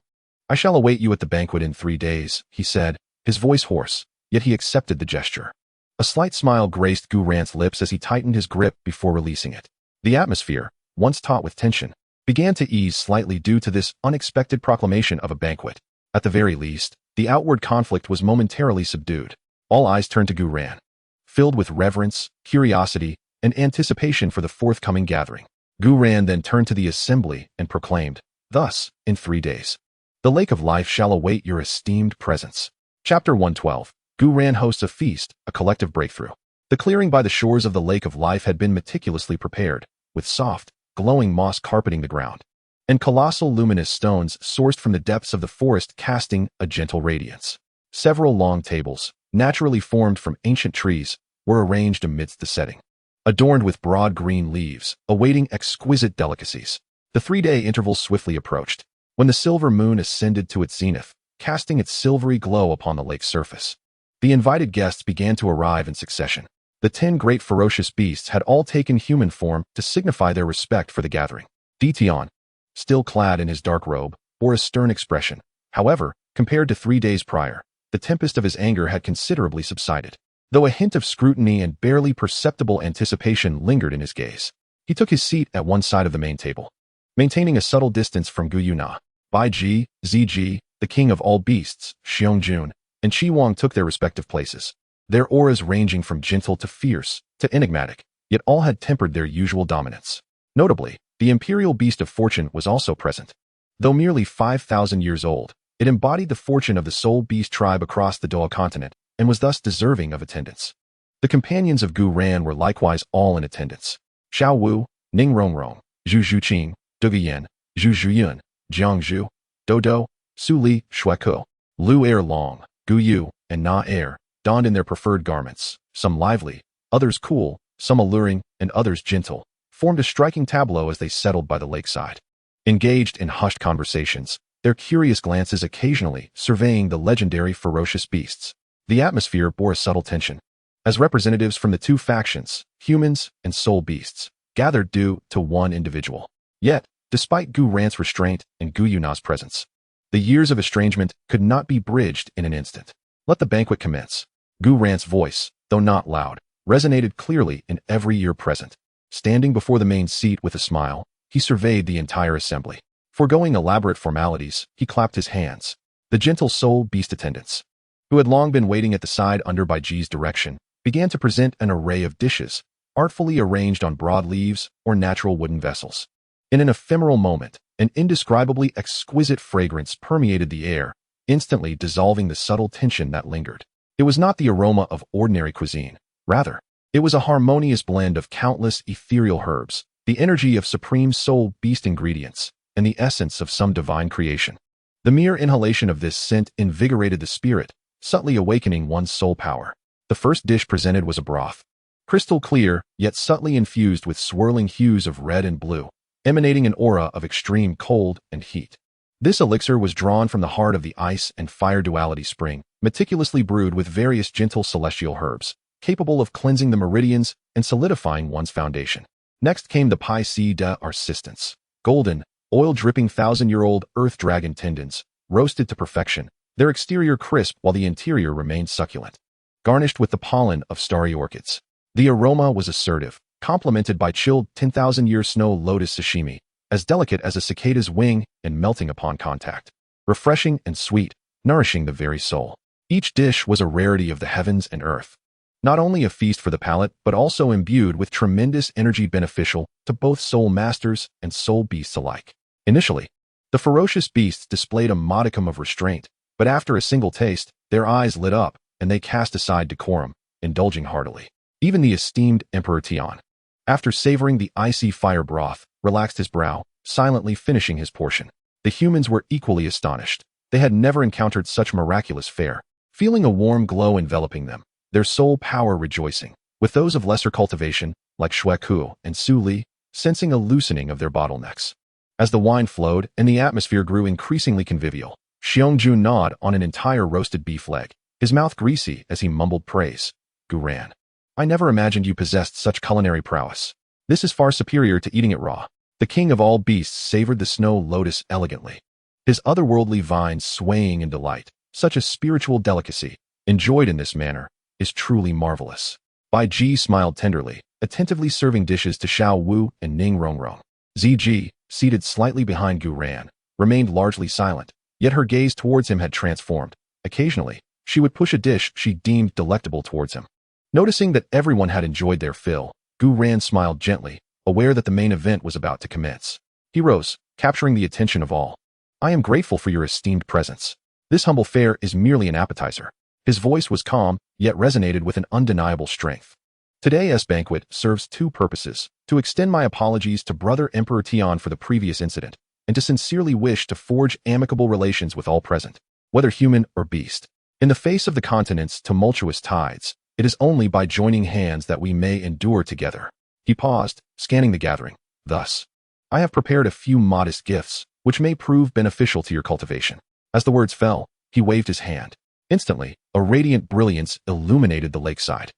A: I shall await you at the banquet in 3 days," he said, his voice hoarse, yet he accepted the gesture. A slight smile graced Gu Ran's lips as he tightened his grip before releasing it. The atmosphere, once taut with tension, began to ease slightly due to this unexpected proclamation of a banquet. At the very least, the outward conflict was momentarily subdued. All eyes turned to Gu Ran, filled with reverence, curiosity, and anticipation for the forthcoming gathering. Gu Ran then turned to the assembly and proclaimed, "Thus, in 3 days, the Lake of Life shall await your esteemed presence." Chapter 112. Gu Ran hosts a feast, a collective breakthrough. The clearing by the shores of the Lake of Life had been meticulously prepared, with soft, glowing moss carpeting the ground, and colossal luminous stones sourced from the depths of the forest casting a gentle radiance. Several long tables, naturally formed from ancient trees, were arranged amidst the setting, adorned with broad green leaves, awaiting exquisite delicacies. The 3-day interval swiftly approached, when the silver moon ascended to its zenith, casting its silvery glow upon the lake's surface. The invited guests began to arrive in succession. The 10 great ferocious beasts had all taken human form to signify their respect for the gathering. Di Tian, still clad in his dark robe, bore a stern expression. However, compared to 3 days prior, the tempest of his anger had considerably subsided. Though a hint of scrutiny and barely perceptible anticipation lingered in his gaze, he took his seat at one side of the main table, maintaining a subtle distance from Gu Yuena. Bai Ji, Ziji, the king of all beasts, Xiong Jun, and Qi Wang took their respective places, their auras ranging from gentle to fierce to enigmatic, yet all had tempered their usual dominance. Notably, the imperial beast of fortune was also present. Though merely 5,000 years old, it embodied the fortune of the Soul Beast tribe across the Douluo Continent and was thus deserving of attendance. The companions of Gu Ran were likewise all in attendance. Xiao Wu, Ning Rongrong, Zhu Zhuqing, Gu Yuena, Zhu Zhuyun, Jiang Zhu, Dodo, Su Li, Shueku, Lu Er Long, Gu Yu, and Na Er, donned in their preferred garments, some lively, others cool, some alluring, and others gentle, formed a striking tableau as they settled by the lakeside. Engaged in hushed conversations, their curious glances occasionally surveying the legendary ferocious beasts. The atmosphere bore a subtle tension, as representatives from the 2 factions, humans and soul beasts, gathered due to one individual. Yet, despite Gu Ran's restraint and Gu Yuena's presence, the years of estrangement could not be bridged in an instant. Let the banquet commence. Gu Ran's voice, though not loud, resonated clearly in every ear present. Standing before the main seat with a smile, he surveyed the entire assembly. Foregoing elaborate formalities, he clapped his hands. The gentle soul beast attendants, who had long been waiting at the side under Bai Ji's direction, began to present an array of dishes, artfully arranged on broad leaves or natural wooden vessels. In an ephemeral moment, an indescribably exquisite fragrance permeated the air, instantly dissolving the subtle tension that lingered. It was not the aroma of ordinary cuisine. Rather, it was a harmonious blend of countless ethereal herbs, the energy of supreme soul beast ingredients, and the essence of some divine creation. The mere inhalation of this scent invigorated the spirit, subtly awakening one's soul power. The first dish presented was a broth, crystal clear, yet subtly infused with swirling hues of red and blue, emanating an aura of extreme cold and heat. This elixir was drawn from the heart of the ice and fire duality spring, meticulously brewed with various gentle celestial herbs, capable of cleansing the meridians and solidifying one's foundation. Next came the Pai Si de Arsistance, golden, oil-dripping thousand-year-old earth dragon tendons, roasted to perfection, their exterior crisp while the interior remained succulent, garnished with the pollen of starry orchids. The aroma was assertive, complemented by chilled 10,000-year snow lotus sashimi, as delicate as a cicada's wing and melting upon contact. Refreshing and sweet, nourishing the very soul. Each dish was a rarity of the heavens and earth. Not only a feast for the palate, but also imbued with tremendous energy beneficial to both soul masters and soul beasts alike. Initially, the ferocious beasts displayed a modicum of restraint, but after a single taste, their eyes lit up, and they cast aside decorum, indulging heartily. Even the esteemed Emperor Tian, after savoring the icy fire broth, relaxed his brow, silently finishing his portion. The humans were equally astonished. They had never encountered such miraculous fare, feeling a warm glow enveloping them, their soul power rejoicing, with those of lesser cultivation, like Shui Ku and Su Li, sensing a loosening of their bottlenecks. As the wine flowed and the atmosphere grew increasingly convivial, Xiongju gnawed on an entire roasted beef leg, his mouth greasy as he mumbled praise. Gu ran. I never imagined you possessed such culinary prowess. This is far superior to eating it raw. The king of all beasts savored the snow lotus elegantly, his otherworldly vines swaying in delight. Such a spiritual delicacy, enjoyed in this manner, is truly marvelous. Bai Ji smiled tenderly, attentively serving dishes to Xiao Wu and Ning Rongrong. Ziji, seated slightly behind Gu Ran, remained largely silent, yet her gaze towards him had transformed. Occasionally, she would push a dish she deemed delectable towards him. Noticing that everyone had enjoyed their fill, Gu Ran smiled gently, aware that the main event was about to commence. He rose, capturing the attention of all. I am grateful for your esteemed presence. This humble fare is merely an appetizer. His voice was calm, yet resonated with an undeniable strength. Today's banquet serves two purposes: to extend my apologies to Brother Emperor Tian for the previous incident, and to sincerely wish to forge amicable relations with all present, whether human or beast. In the face of the continent's tumultuous tides, it is only by joining hands that we may endure together. He paused, scanning the gathering. Thus, I have prepared a few modest gifts, which may prove beneficial to your cultivation. As the words fell, he waved his hand. Instantly, a radiant brilliance illuminated the lakeside.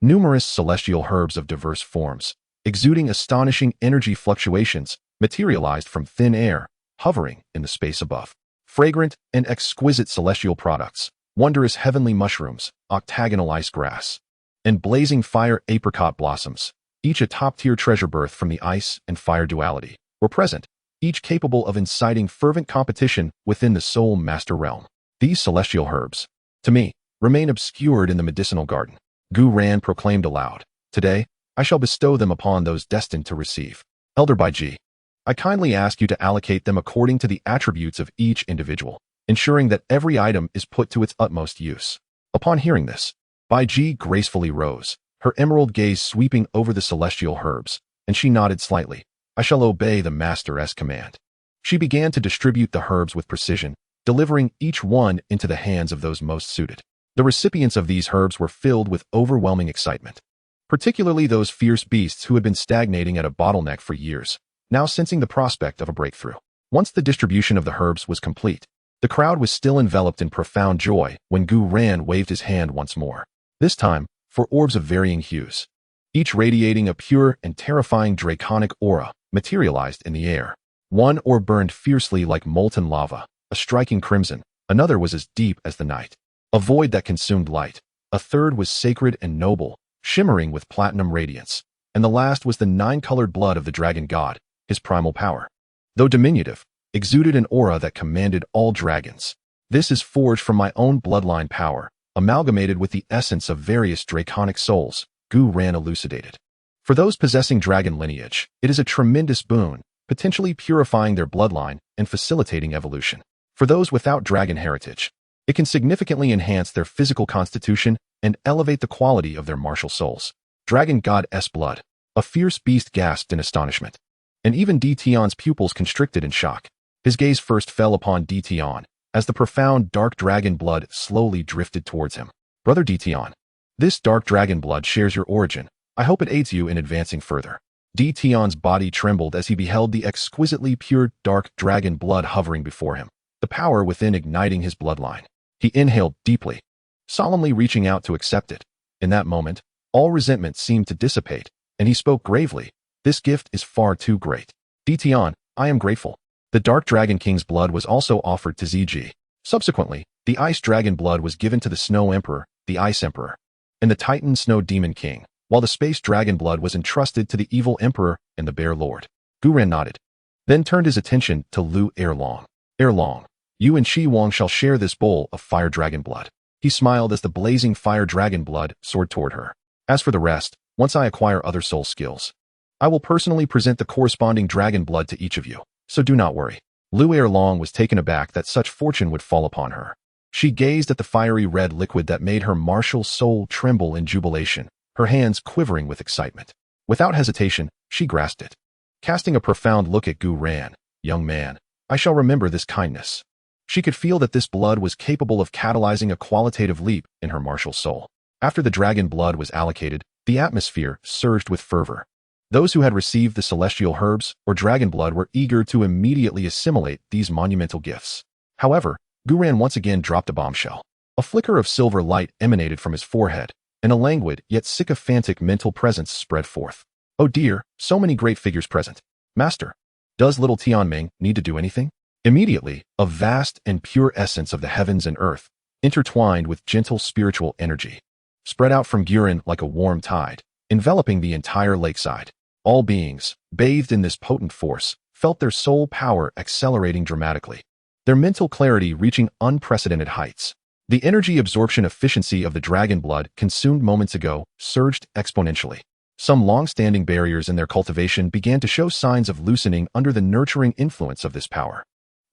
A: Numerous celestial herbs of diverse forms, exuding astonishing energy fluctuations, materialized from thin air, hovering in the space above. Fragrant and exquisite celestial products, wondrous heavenly mushrooms, octagonal ice grass, and blazing fire apricot blossoms, each a top-tier treasure birth from the ice and fire duality, were present, each capable of inciting fervent competition within the soul master realm. These celestial herbs, to me, remain obscured in the medicinal garden. Gu Ran proclaimed aloud. Today, I shall bestow them upon those destined to receive. Elder Baiji, I kindly ask you to allocate them according to the attributes of each individual, ensuring that every item is put to its utmost use. Upon hearing this, Baiji gracefully rose, her emerald gaze sweeping over the celestial herbs, and she nodded slightly. I shall obey the master's command. She began to distribute the herbs with precision, delivering each one into the hands of those most suited. The recipients of these herbs were filled with overwhelming excitement, particularly those fierce beasts who had been stagnating at a bottleneck for years, now sensing the prospect of a breakthrough. Once the distribution of the herbs was complete, the crowd was still enveloped in profound joy when Gu Ran waved his hand once more, this time for orbs of varying hues, each radiating a pure and terrifying draconic aura, materialized in the air. One orb burned fiercely like molten lava, a striking crimson. Another was as deep as the night, a void that consumed light. A third was sacred and noble, shimmering with platinum radiance. And the last was the nine-colored blood of the dragon god, his primal power. Though diminutive, exuded an aura that commanded all dragons. This is forged from my own bloodline power, amalgamated with the essence of various draconic souls, Gu Ran elucidated. For those possessing dragon lineage, it is a tremendous boon, potentially purifying their bloodline and facilitating evolution. For those without dragon heritage, it can significantly enhance their physical constitution and elevate the quality of their martial souls. Dragon God's blood. A fierce beast gasped in astonishment. And even Di Tian's pupils constricted in shock. His gaze first fell upon Di Tian, as the profound dark dragon blood slowly drifted towards him. Brother Di Tian, this dark dragon blood shares your origin. I hope it aids you in advancing further. Di Tian's body trembled as he beheld the exquisitely pure dark dragon blood hovering before him, the power within igniting his bloodline. He inhaled deeply, solemnly reaching out to accept it. In that moment, all resentment seemed to dissipate, and he spoke gravely. This gift is far too great. Di Tian, I am grateful. The Dark Dragon King's blood was also offered to Ziji. Subsequently, the Ice Dragon blood was given to the Snow Emperor, the Ice Emperor, and the Titan Snow Demon King, while the Space Dragon blood was entrusted to the Evil Emperor and the Bear Lord. Gu Yuena nodded, then turned his attention to Lu Erlong. Erlong, you and Shi Wang shall share this bowl of Fire Dragon blood. He smiled as the blazing Fire Dragon blood soared toward her. As for the rest, once I acquire other soul skills, I will personally present the corresponding dragon blood to each of you, so do not worry. Lu Erlong was taken aback that such fortune would fall upon her. She gazed at the fiery red liquid that made her martial soul tremble in jubilation, her hands quivering with excitement. Without hesitation, she grasped it. Casting a profound look at Gu Yuena, young man, I shall remember this kindness. She could feel that this blood was capable of catalyzing a qualitative leap in her martial soul. After the dragon blood was allocated, the atmosphere surged with fervor. Those who had received the celestial herbs or dragon blood were eager to immediately assimilate these monumental gifts. However, Gu Yuena once again dropped a bombshell. A flicker of silver light emanated from his forehead, and a languid yet sycophantic mental presence spread forth. Oh dear, so many great figures present. Master, does little Tianming need to do anything? Immediately, a vast and pure essence of the heavens and earth, intertwined with gentle spiritual energy, spread out from Gu Yuena like a warm tide, enveloping the entire lakeside. All beings, bathed in this potent force, felt their soul power accelerating dramatically, their mental clarity reaching unprecedented heights. The energy absorption efficiency of the dragon blood consumed moments ago surged exponentially. Some long-standing barriers in their cultivation began to show signs of loosening under the nurturing influence of this power.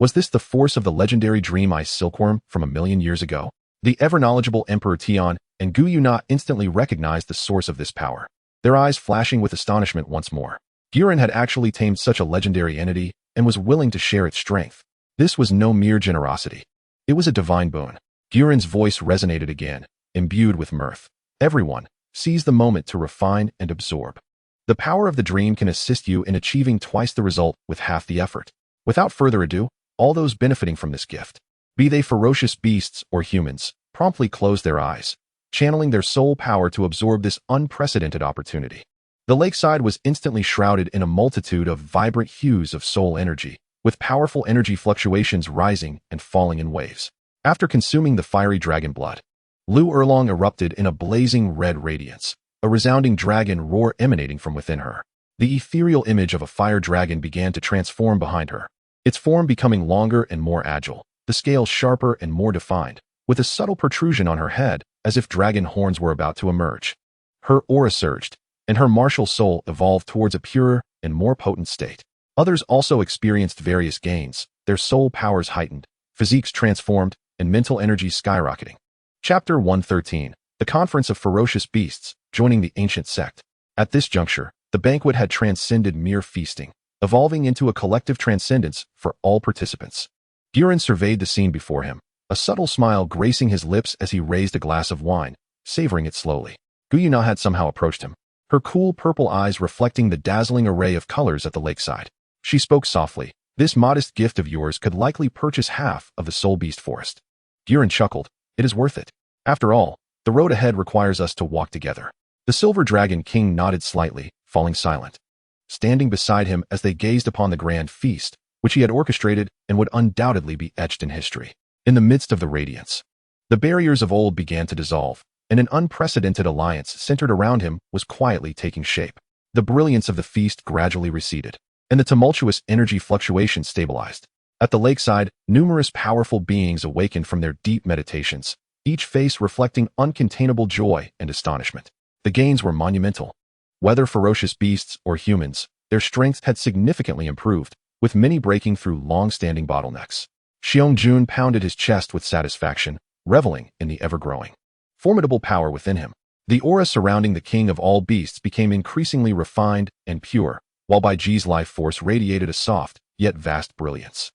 A: Was this the force of the legendary Dream Ice Silkworm from 1,000,000 years ago? The ever-knowledgeable Emperor Tian and Gu Yuena instantly recognized the source of this power, their eyes flashing with astonishment once more. Gu Yuena had actually tamed such a legendary entity and was willing to share its strength. This was no mere generosity. It was a divine boon. Gu Yuena's voice resonated again, imbued with mirth. Everyone, seize the moment to refine and absorb. The power of the dream can assist you in achieving twice the result with half the effort. Without further ado, all those benefiting from this gift, be they ferocious beasts or humans, promptly closed their eyes, channeling their soul power to absorb this unprecedented opportunity. The lakeside was instantly shrouded in a multitude of vibrant hues of soul energy, with powerful energy fluctuations rising and falling in waves. After consuming the fiery dragon blood, Lu Erlong erupted in a blazing red radiance, a resounding dragon roar emanating from within her. The ethereal image of a fire dragon began to transform behind her, its form becoming longer and more agile, the scales sharper and more defined, with a subtle protrusion on her head as if dragon horns were about to emerge. Her aura surged, and her martial soul evolved towards a purer and more potent state. Others also experienced various gains, their soul powers heightened, physiques transformed, and mental energy skyrocketing. Chapter 113, The Conference of Ferocious Beasts, Joining the Ancient Sect. At this juncture, the banquet had transcended mere feasting, evolving into a collective transcendence for all participants. Gu Yuena surveyed the scene before him, a subtle smile gracing his lips as he raised a glass of wine, savoring it slowly. Gu Yuena had somehow approached him, her cool purple eyes reflecting the dazzling array of colors at the lakeside. She spoke softly, "This modest gift of yours could likely purchase half of the Soul Beast Forest." Gu Yuena chuckled, "It is worth it. After all, the road ahead requires us to walk together." The Silver Dragon King nodded slightly, falling silent, standing beside him as they gazed upon the grand feast, which he had orchestrated and would undoubtedly be etched in history. In the midst of the radiance, the barriers of old began to dissolve, and an unprecedented alliance centered around him was quietly taking shape. The brilliance of the feast gradually receded, and the tumultuous energy fluctuations stabilized. At the lakeside, numerous powerful beings awakened from their deep meditations, each face reflecting uncontainable joy and astonishment. The gains were monumental. Whether ferocious beasts or humans, their strength had significantly improved, with many breaking through long-standing bottlenecks. Xiong pounded his chest with satisfaction, reveling in the ever-growing, formidable power within him. The aura surrounding the king of all beasts became increasingly refined and pure, while Baiji's life force radiated a soft, yet vast brilliance.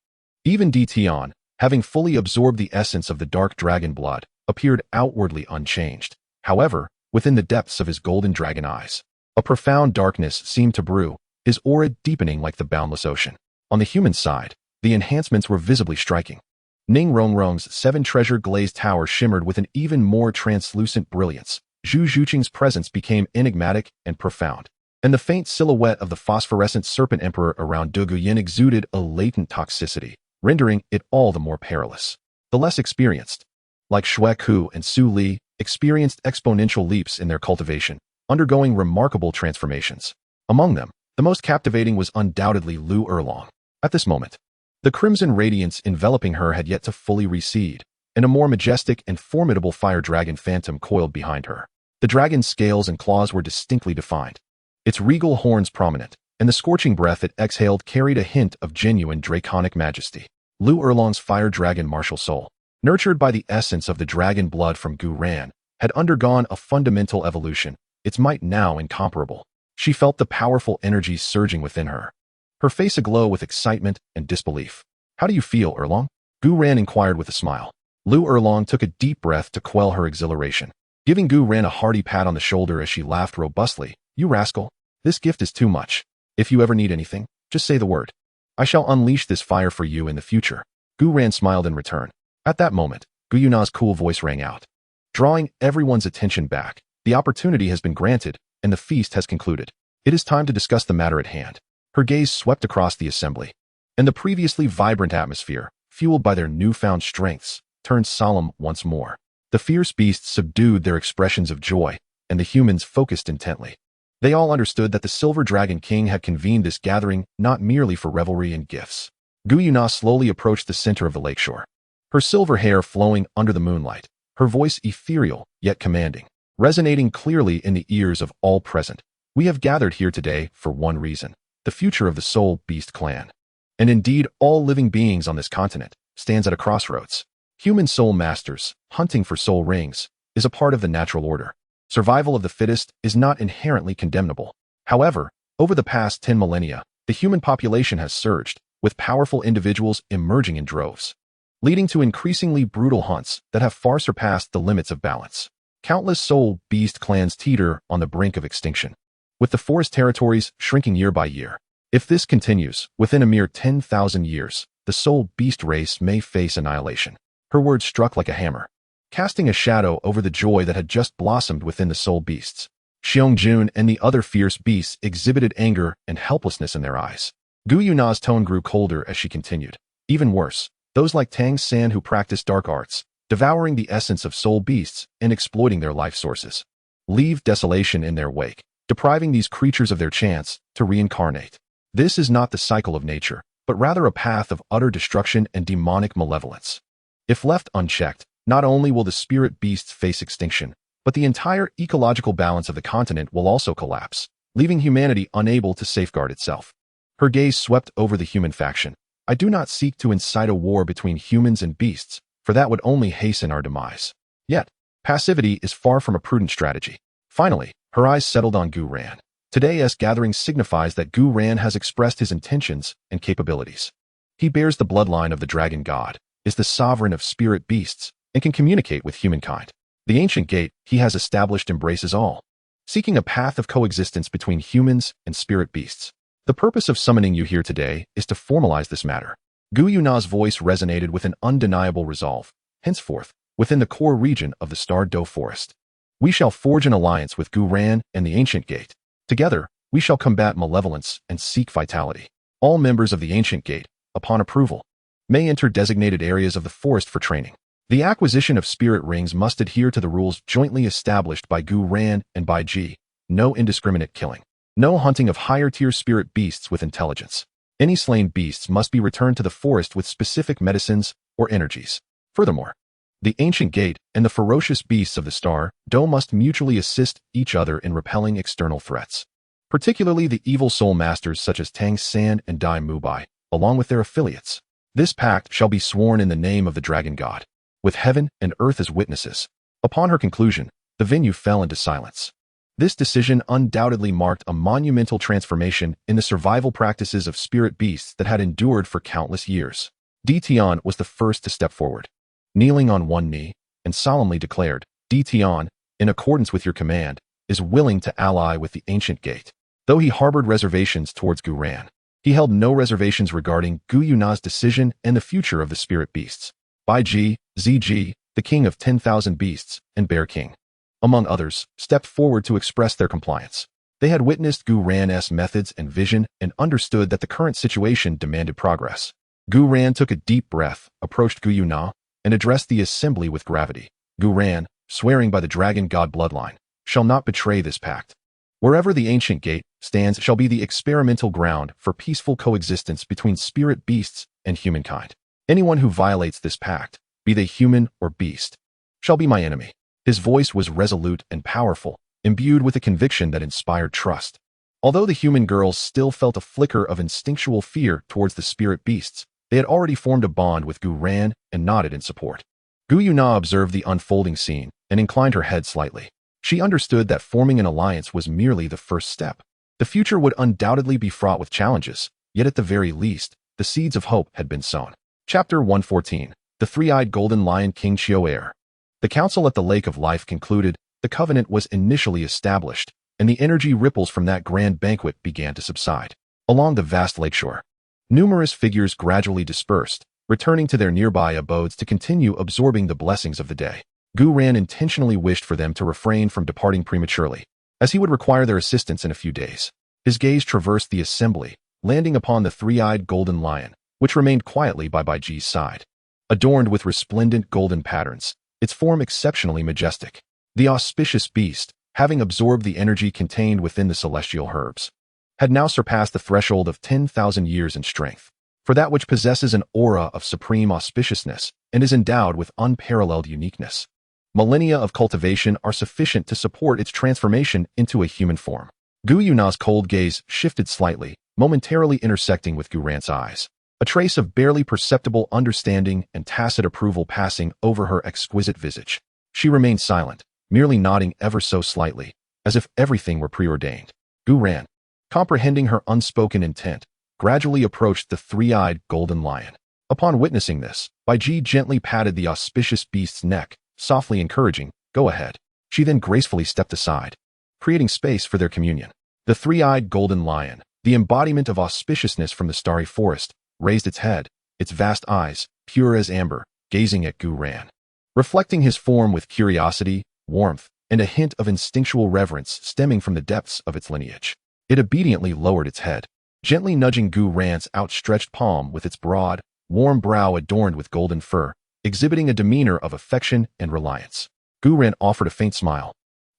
A: Even Di Tian, having fully absorbed the essence of the dark dragon blood, appeared outwardly unchanged. However, within the depths of his golden dragon eyes, A profound darkness seemed to brew, his aura deepening like the boundless ocean. On the human side, the enhancements were visibly striking. Ning Rongrong's 7 treasure glazed tower shimmered with an even more translucent brilliance. Zhu Zhuqing's presence became enigmatic and profound, and the faint silhouette of the phosphorescent serpent emperor around Gu Yuena exuded a latent toxicity, rendering it all the more perilous. The less experienced, like Xue Ku and Su Li, experienced exponential leaps in their cultivation, undergoing remarkable transformations. Among them, the most captivating was undoubtedly Lu Erlong. At this moment, the crimson radiance enveloping her had yet to fully recede, and a more majestic and formidable fire dragon phantom coiled behind her. The dragon's scales and claws were distinctly defined, its regal horns prominent, and the scorching breath it exhaled carried a hint of genuine draconic majesty. Lu Erlong's fire dragon martial soul, nurtured by the essence of the dragon blood from Gu Ran, had undergone a fundamental evolution, its might now incomparable. She felt the powerful energies surging within her, her face aglow with excitement and disbelief. "How do you feel, Erlong?" Gu Ran inquired with a smile. Lu Erlong took a deep breath to quell her exhilaration, giving Gu Ran a hearty pat on the shoulder as she laughed robustly. "You rascal, this gift is too much. If you ever need anything, just say the word. I shall unleash this fire for you in the future." Gu Ran smiled in return. At that moment, Gu Yuena's cool voice rang out, drawing everyone's attention back. "The opportunity has been granted, and the feast has concluded. It is time to discuss the matter at hand." Her gaze swept across the assembly, and the previously vibrant atmosphere, fueled by their newfound strengths, turned solemn once more. The fierce beasts subdued their expressions of joy, and the humans focused intently. They all understood that the Silver Dragon King had convened this gathering not merely for revelry and gifts. Gu Yuena slowly approached the center of the lakeshore, her silver hair flowing under the moonlight, her voice ethereal yet commanding, resonating clearly in the ears of all present. "We have gathered here today for one reason: the future of the Soul Beast clan. And indeed, all living beings on this continent stands at a crossroads. Human soul masters, hunting for soul rings, is a part of the natural order. Survival of the fittest is not inherently condemnable. However, over the past 10 millennia, the human population has surged, with powerful individuals emerging in droves, leading to increasingly brutal hunts that have far surpassed the limits of balance. Countless soul beast clans teeter on the brink of extinction, with the forest territories shrinking year by year. If this continues, within a mere 10,000 years, the soul beast race may face annihilation." Her words struck like a hammer, casting a shadow over the joy that had just blossomed within the soul beasts. Xiong and the other fierce beasts exhibited anger and helplessness in their eyes. Gu Yuena's tone grew colder as she continued. "Even worse, those like Tang San who practice dark arts, devouring the essence of soul beasts and exploiting their life sources, leave desolation in their wake, depriving these creatures of their chance to reincarnate. This is not the cycle of nature, but rather a path of utter destruction and demonic malevolence. If left unchecked, not only will the spirit beasts face extinction, but the entire ecological balance of the continent will also collapse, leaving humanity unable to safeguard itself." Her gaze swept over the human faction. "I do not seek to incite a war between humans and beasts, for that would only hasten our demise. Yet, passivity is far from a prudent strategy." Finally, her eyes settled on Gu Ran. Today's gathering signifies that Gu Ran has expressed his intentions and capabilities. He bears the bloodline of the dragon god, is the sovereign of spirit beasts, and can communicate with humankind. The ancient gate he has established embraces all, seeking a path of coexistence between humans and spirit beasts. "The purpose of summoning you here today is to formalize this matter." Gu Yuena's voice resonated with an undeniable resolve. "Henceforth, within the core region of the Star Do Forest, we shall forge an alliance with Gu Ran and the Ancient Gate. Together, we shall combat malevolence and seek vitality. All members of the Ancient Gate, upon approval, may enter designated areas of the forest for training. The acquisition of spirit rings must adhere to the rules jointly established by Gu Ran and by Ji. No indiscriminate killing. No hunting of higher-tier spirit beasts with intelligence. Any slain beasts must be returned to the forest with specific medicines or energies. Furthermore, the Ancient Gate and the ferocious beasts of the Star Do must mutually assist each other in repelling external threats, particularly the evil soul masters such as Tang San and Dai Mubai, along with their affiliates. This pact shall be sworn in the name of the dragon god, with heaven and earth as witnesses." Upon her conclusion, the venue fell into silence. This decision undoubtedly marked a monumental transformation in the survival practices of spirit beasts that had endured for countless years. Di Tian was the first to step forward. Kneeling on one knee, and solemnly declared, "Di Tian, in accordance with your command, is willing to ally with the ancient gate. Though he harbored reservations towards Gu Ran, he held no reservations regarding Gu Yuena's decision and the future of the spirit beasts. Bai Ji, Ziji, the king of 10,000 beasts, and Bear King, among others, stepped forward to express their compliance. They had witnessed Gu Ran's methods and vision and understood that the current situation demanded progress. Gu Ran took a deep breath, approached Gu Yuena, and addressed the assembly with gravity. Gu Ran, swearing by the dragon god bloodline, shall not betray this pact. Wherever the ancient gate stands shall be the experimental ground for peaceful coexistence between spirit beasts and humankind. Anyone who violates this pact, be they human or beast, shall be my enemy. His voice was resolute and powerful, imbued with a conviction that inspired trust. Although the human girls still felt a flicker of instinctual fear towards the spirit beasts, they had already formed a bond with Gu Ran and nodded in support. Gu Yuena observed the unfolding scene and inclined her head slightly. She understood that forming an alliance was merely the first step. The future would undoubtedly be fraught with challenges, yet at the very least, the seeds of hope had been sown. Chapter 114. The Three-Eyed Golden Lion King Qiu Heir. The council at the Lake of Life concluded. The covenant was initially established, and the energy ripples from that grand banquet began to subside. Along the vast lakeshore, numerous figures gradually dispersed, returning to their nearby abodes to continue absorbing the blessings of the day. Gu Ran intentionally wished for them to refrain from departing prematurely, as he would require their assistance in a few days. His gaze traversed the assembly, landing upon the three-eyed golden lion, which remained quietly by Bai Ji's side. Adorned with resplendent golden patterns, its form exceptionally majestic. The auspicious beast, having absorbed the energy contained within the celestial herbs, had now surpassed the threshold of 10,000 years in strength. For that which possesses an aura of supreme auspiciousness and is endowed with unparalleled uniqueness, millennia of cultivation are sufficient to support its transformation into a human form. Gu Yuena's cold gaze shifted slightly, momentarily intersecting with Gu Ran's eyes. A trace of barely perceptible understanding and tacit approval passing over her exquisite visage. She remained silent, merely nodding ever so slightly, as if everything were preordained. Gu Ran, comprehending her unspoken intent, gradually approached the three-eyed golden lion. Upon witnessing this, Bai Ji gently patted the auspicious beast's neck, softly encouraging, "Go ahead." She then gracefully stepped aside, creating space for their communion. The three-eyed golden lion, the embodiment of auspiciousness from the starry forest, raised its head, its vast eyes, pure as amber, gazing at Gu Ran. Reflecting his form with curiosity, warmth, and a hint of instinctual reverence stemming from the depths of its lineage. It obediently lowered its head, gently nudging Gu Ran's outstretched palm with its broad, warm brow adorned with golden fur, exhibiting a demeanor of affection and reliance. Gu Ran offered a faint smile,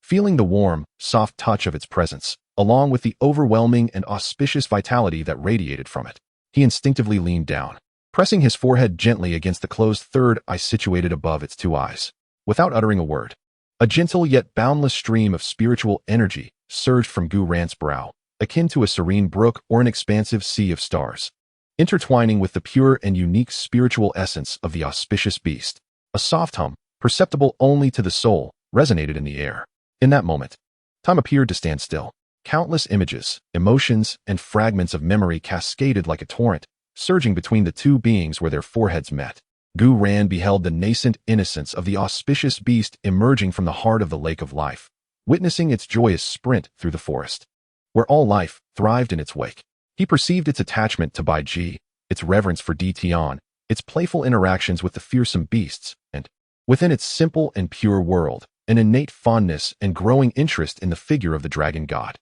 A: feeling the warm, soft touch of its presence, along with the overwhelming and auspicious vitality that radiated from it. He instinctively leaned down, pressing his forehead gently against the closed third eye situated above its two eyes. Without uttering a word, a gentle yet boundless stream of spiritual energy surged from Gu Ran's brow, akin to a serene brook or an expansive sea of stars, intertwining with the pure and unique spiritual essence of the auspicious beast. A soft hum, perceptible only to the soul, resonated in the air. In that moment, time appeared to stand still. Countless images, emotions, and fragments of memory cascaded like a torrent, surging between the two beings where their foreheads met. Gu Ran beheld the nascent innocence of the auspicious beast emerging from the heart of the Lake of Life, witnessing its joyous sprint through the forest, where all life thrived in its wake. He perceived its attachment to Bai Ji, its reverence for Di Tian, its playful interactions with the fearsome beasts, and, within its simple and pure world, an innate fondness and growing interest in the figure of the dragon god,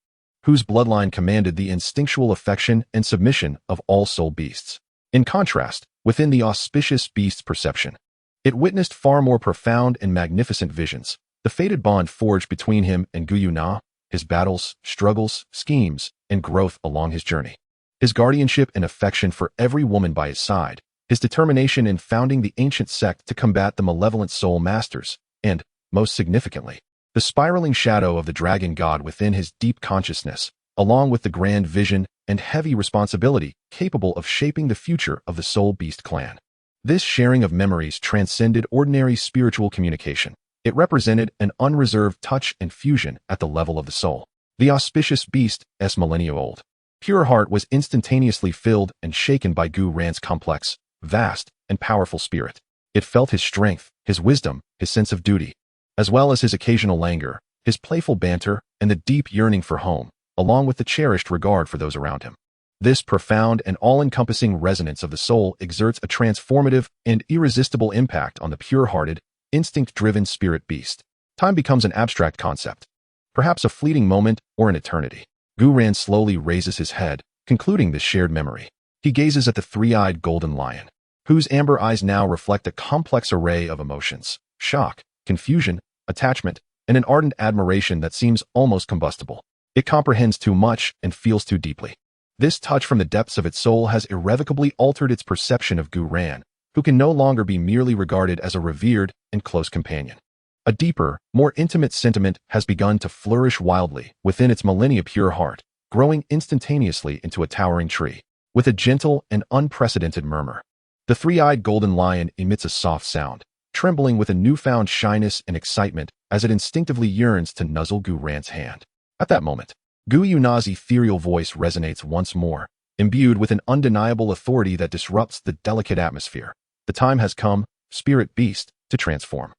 A: whose bloodline commanded the instinctual affection and submission of all soul beasts. In contrast, within the auspicious beast's perception, it witnessed far more profound and magnificent visions. The fated bond forged between him and Gu Yuena, his battles, struggles, schemes, and growth along his journey. His guardianship and affection for every woman by his side, his determination in founding the ancient sect to combat the malevolent soul masters, and, most significantly, the spiraling shadow of the dragon god within his deep consciousness, along with the grand vision and heavy responsibility capable of shaping the future of the soul beast clan. This sharing of memories transcended ordinary spiritual communication. It represented an unreserved touch and fusion at the level of the soul. The auspicious beast's millennia-old pure heart was instantaneously filled and shaken by Gu Ran's complex, vast, and powerful spirit. It felt his strength, his wisdom, his sense of duty, as well as his occasional languor, his playful banter, and the deep yearning for home, along with the cherished regard for those around him. This profound and all-encompassing resonance of the soul exerts a transformative and irresistible impact on the pure-hearted, instinct-driven spirit beast. Time becomes an abstract concept, perhaps a fleeting moment or an eternity. Gu Yuena slowly raises his head, concluding this shared memory. He gazes at the three-eyed golden lion, whose amber eyes now reflect a complex array of emotions: shock, confusion, attachment, and an ardent admiration that seems almost combustible. It comprehends too much and feels too deeply. This touch from the depths of its soul has irrevocably altered its perception of Gu Yuena, who can no longer be merely regarded as a revered and close companion. A deeper, more intimate sentiment has begun to flourish wildly within its millennia-pure heart, growing instantaneously into a towering tree. With a gentle and unprecedented murmur, the three-eyed golden lion emits a soft sound, trembling with a newfound shyness and excitement as it instinctively yearns to nuzzle Gu Yuena's hand. At that moment, Gu Yuena's ethereal voice resonates once more, imbued with an undeniable authority that disrupts the delicate atmosphere. The time has come, spirit beast, to transform.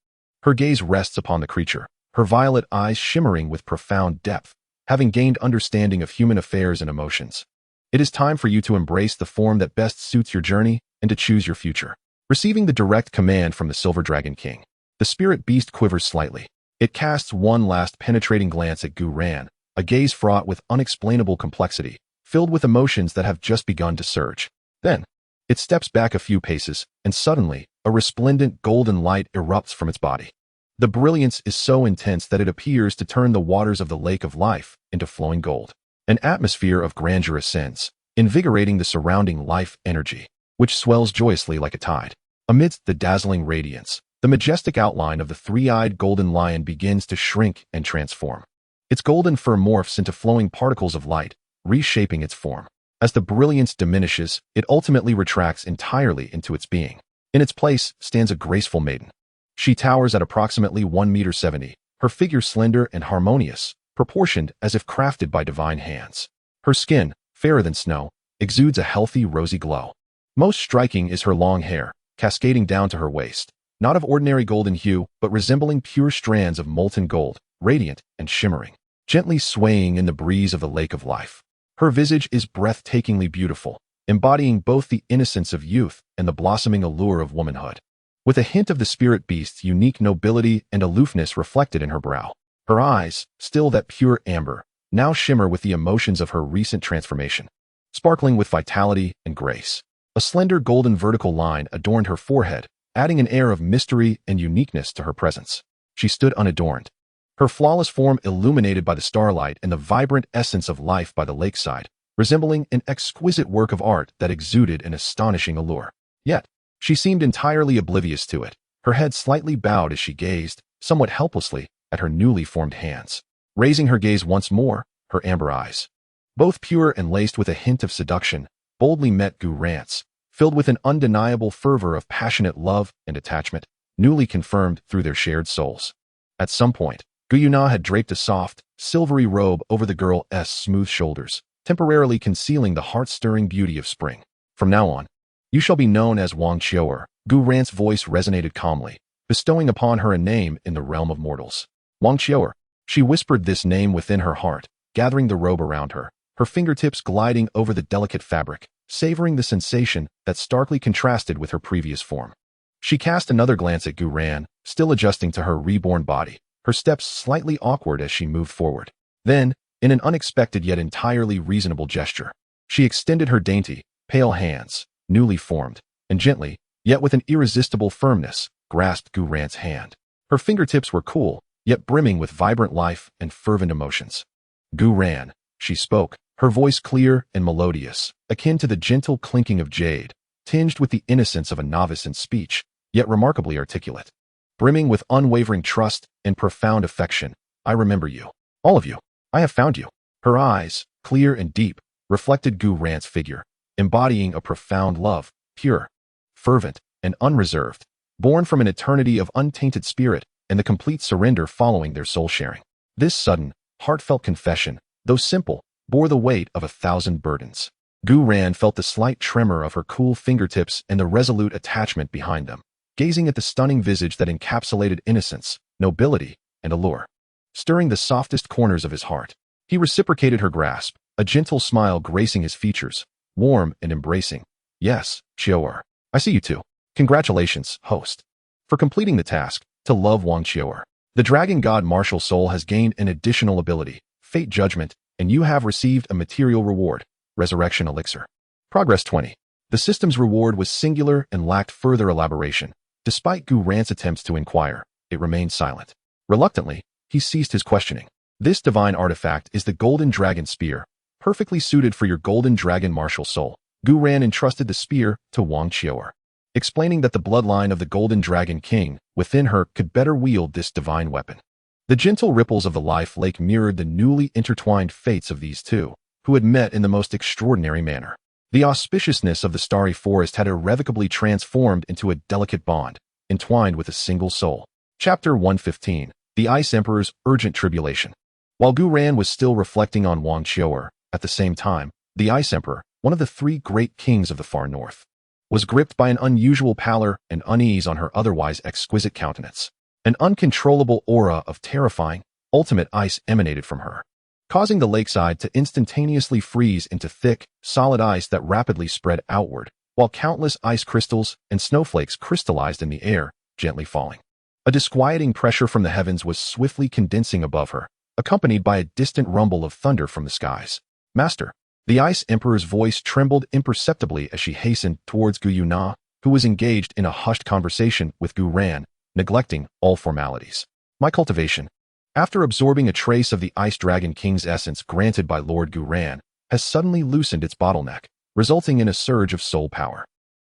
A: Her gaze rests upon the creature, her violet eyes shimmering with profound depth, having gained understanding of human affairs and emotions. It is time for you to embrace the form that best suits your journey and to choose your future. Receiving the direct command from the Silver Dragon King, the spirit beast quivers slightly. It casts one last penetrating glance at Gu Yuena, a gaze fraught with unexplainable complexity, filled with emotions that have just begun to surge. Then, it steps back a few paces, and suddenly, a resplendent golden light erupts from its body. The brilliance is so intense that it appears to turn the waters of the lake of life into flowing gold. An atmosphere of grandeur ascends, invigorating the surrounding life energy, which swells joyously like a tide. Amidst the dazzling radiance, the majestic outline of the three-eyed golden lion begins to shrink and transform. Its golden fur morphs into flowing particles of light, reshaping its form. As the brilliance diminishes, it ultimately retracts entirely into its being. In its place stands a graceful maiden. She towers at approximately 1.70 meters, her figure slender and harmonious, proportioned as if crafted by divine hands. Her skin, fairer than snow, exudes a healthy rosy glow. Most striking is her long hair, cascading down to her waist, not of ordinary golden hue, but resembling pure strands of molten gold, radiant and shimmering, gently swaying in the breeze of the lake of life. Her visage is breathtakingly beautiful, embodying both the innocence of youth and the blossoming allure of womanhood, with a hint of the spirit beast's unique nobility and aloofness reflected in her brow. Her eyes, still that pure amber, now shimmer with the emotions of her recent transformation, sparkling with vitality and grace. A slender golden vertical line adorned her forehead, adding an air of mystery and uniqueness to her presence. She stood unadorned, her flawless form illuminated by the starlight and the vibrant essence of life by the lakeside, resembling an exquisite work of art that exuded an astonishing allure. Yet, she seemed entirely oblivious to it, her head slightly bowed as she gazed, somewhat helplessly, at her newly formed hands. Raising her gaze once more, her amber eyes, both pure and laced with a hint of seduction, boldly met Gu Yuena's, filled with an undeniable fervor of passionate love and attachment, newly confirmed through their shared souls. At some point, Gu Yuena had draped a soft, silvery robe over the girl's smooth shoulders, temporarily concealing the heart-stirring beauty of spring. From now on, you shall be known as Wang Qiu'er. Gu Yuena's voice resonated calmly, bestowing upon her a name in the realm of mortals. Wang Qiu'er. She whispered this name within her heart, gathering the robe around her, her fingertips gliding over the delicate fabric, savoring the sensation that starkly contrasted with her previous form. She cast another glance at Gu Yuena, still adjusting to her reborn body, her steps slightly awkward as she moved forward. Then, in an unexpected yet entirely reasonable gesture, she extended her dainty, pale hands, newly formed, and gently, yet with an irresistible firmness, grasped Gu Yuena's hand. Her fingertips were cool, yet brimming with vibrant life and fervent emotions. Gu Yuena, she spoke, her voice clear and melodious, akin to the gentle clinking of jade, tinged with the innocence of a novice in speech, yet remarkably articulate. Brimming with unwavering trust and profound affection, I remember you. All of you. I have found you. Her eyes, clear and deep, reflected Gu Yuena's figure, embodying a profound love, pure, fervent, and unreserved, born from an eternity of untainted spirit and the complete surrender following their soul-sharing. This sudden, heartfelt confession, though simple, bore the weight of 1,000 burdens. Gu Yuena felt the slight tremor of her cool fingertips and the resolute attachment behind them, gazing at the stunning visage that encapsulated innocence, nobility, and allure. stirring the softest corners of his heart. He reciprocated her grasp, a gentle smile gracing his features, warm and embracing. Yes, Qiu'er. I see you too. Congratulations, host, for completing the task, to love Wang Qiu'er. The dragon god martial soul has gained an additional ability, Fate Judgment, and you have received a material reward, Resurrection Elixir. Progress 20. The system's reward was singular and lacked further elaboration. Despite Gu Yuena's attempts to inquire, it remained silent. Reluctantly, he ceased his questioning. This divine artifact is the Golden Dragon Spear, perfectly suited for your Golden Dragon martial soul. Gu Yuena entrusted the spear to Wang Qiu'er, explaining that the bloodline of the Golden Dragon King within her could better wield this divine weapon. The gentle ripples of the life lake mirrored the newly intertwined fates of these two, who had met in the most extraordinary manner. The auspiciousness of the starry forest had irrevocably transformed into a delicate bond, entwined with a single soul. Chapter 115. The Ice Emperor's Urgent Tribulation. While Gu Yuena was still reflecting on Wang Qiu'er, at the same time, the Ice Emperor, one of the three great kings of the far north, was gripped by an unusual pallor and unease on her otherwise exquisite countenance. An uncontrollable aura of terrifying, ultimate ice emanated from her, causing the lakeside to instantaneously freeze into thick, solid ice that rapidly spread outward, while countless ice crystals and snowflakes crystallized in the air, gently falling. A disquieting pressure from the heavens was swiftly condensing above her, accompanied by a distant rumble of thunder from the skies. Master. The Ice Emperor's voice trembled imperceptibly as she hastened towards Gu Yuena, who was engaged in a hushed conversation with Gu Yuena, neglecting all formalities. My cultivation, after absorbing a trace of the Ice Dragon King's essence granted by Lord Gu Yuena, has suddenly loosened its bottleneck, resulting in a surge of soul power.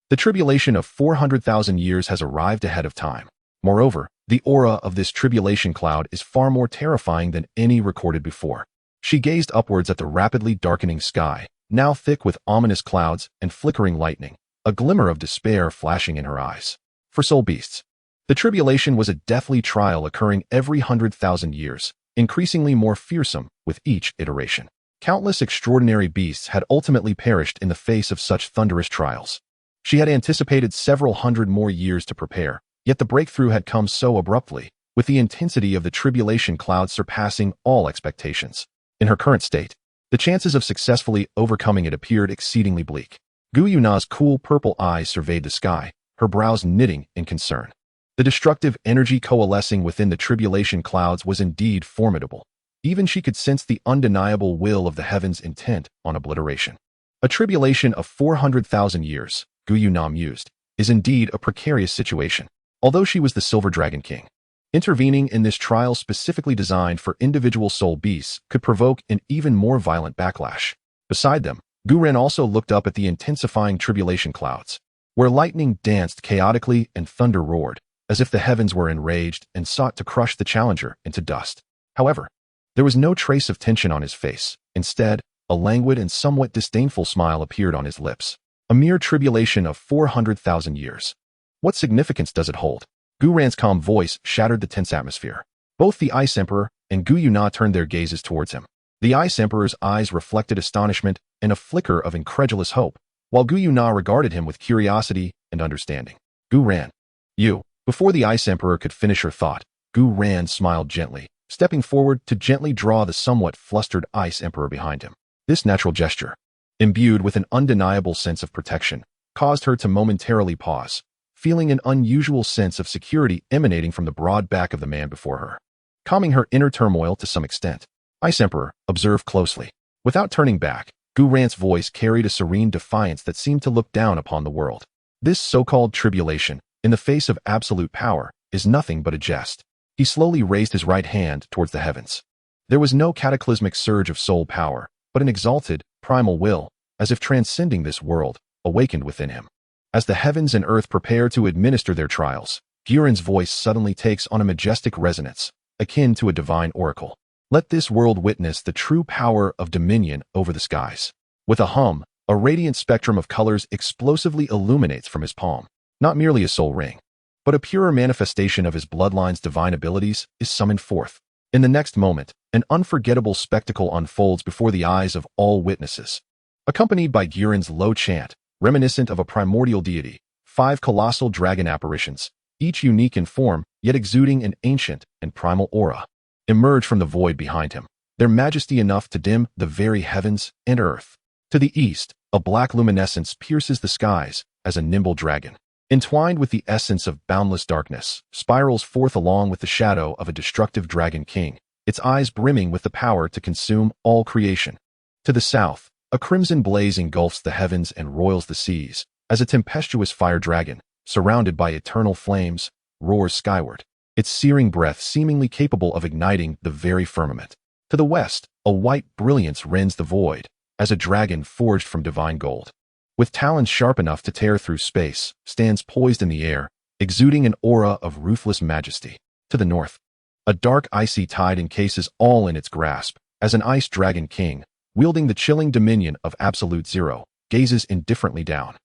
A: The tribulation of 400,000 years has arrived ahead of time. Moreover, the aura of this tribulation cloud is far more terrifying than any recorded before. She gazed upwards at the rapidly darkening sky, now thick with ominous clouds and flickering lightning, a glimmer of despair flashing in her eyes. For soul beasts, the tribulation was a deathly trial occurring every 100,000 years, increasingly more fearsome with each iteration. Countless extraordinary beasts had ultimately perished in the face of such thunderous trials. She had anticipated several hundred more years to prepare, yet the breakthrough had come so abruptly, with the intensity of the tribulation cloud surpassing all expectations. In her current state, the chances of successfully overcoming it appeared exceedingly bleak. Gu Yuena's cool purple eyes surveyed the sky, her brows knitting in concern. The destructive energy coalescing within the tribulation clouds was indeed formidable. Even she could sense the undeniable will of the heavens' intent on obliteration. A tribulation of 400,000 years, Gu Yuena mused, is indeed a precarious situation. Although she was the Silver Dragon King, intervening in this trial specifically designed for individual soul beasts could provoke an even more violent backlash. Beside them, Gu Yuena also looked up at the intensifying tribulation clouds, where lightning danced chaotically and thunder roared, as if the heavens were enraged and sought to crush the challenger into dust. However, there was no trace of tension on his face. Instead, a languid and somewhat disdainful smile appeared on his lips. A mere tribulation of 400,000 years. What significance does it hold? Gu Yuena's calm voice shattered the tense atmosphere. Both the Ice Emperor and Gu Yuena turned their gazes towards him. The Ice Emperor's eyes reflected astonishment and a flicker of incredulous hope, while Gu Yuena regarded him with curiosity and understanding. Gu Yuena. You. Before the Ice Emperor could finish her thought, Gu Yuena smiled gently, stepping forward to gently draw the somewhat flustered Ice Emperor behind him. This natural gesture, imbued with an undeniable sense of protection, caused her to momentarily pause, feeling an unusual sense of security emanating from the broad back of the man before her, calming her inner turmoil to some extent. Ice Emperor, observe closely. Without turning back, Gu Yuena's voice carried a serene defiance that seemed to look down upon the world. This so-called tribulation, in the face of absolute power, is nothing but a jest. He slowly raised his right hand towards the heavens. There was no cataclysmic surge of soul power, but an exalted, primal will, as if transcending this world, awakened within him. As the heavens and earth prepare to administer their trials, Gu Yuena's voice suddenly takes on a majestic resonance, akin to a divine oracle. Let this world witness the true power of dominion over the skies. With a hum, a radiant spectrum of colors explosively illuminates from his palm. Not merely a soul ring, but a purer manifestation of his bloodline's divine abilities is summoned forth. In the next moment, an unforgettable spectacle unfolds before the eyes of all witnesses. Accompanied by Gu Yuena's low chant, reminiscent of a primordial deity, 5 colossal dragon apparitions, each unique in form, yet exuding an ancient and primal aura, emerge from the void behind him, their majesty enough to dim the very heavens and earth. To the east, a black luminescence pierces the skies as a nimble dragon, entwined with the essence of boundless darkness, spirals forth along with the shadow of a destructive dragon king, its eyes brimming with the power to consume all creation. To the south, a crimson blaze engulfs the heavens and roils the seas, as a tempestuous fire dragon, surrounded by eternal flames, roars skyward, its searing breath seemingly capable of igniting the very firmament. To the west, a white brilliance rends the void, as a dragon forged from divine gold, with talons sharp enough to tear through space, stands poised in the air, exuding an aura of ruthless majesty. To the north, a dark icy tide encases all in its grasp, as an ice dragon king, wielding the chilling dominion of absolute zero, gazes indifferently down,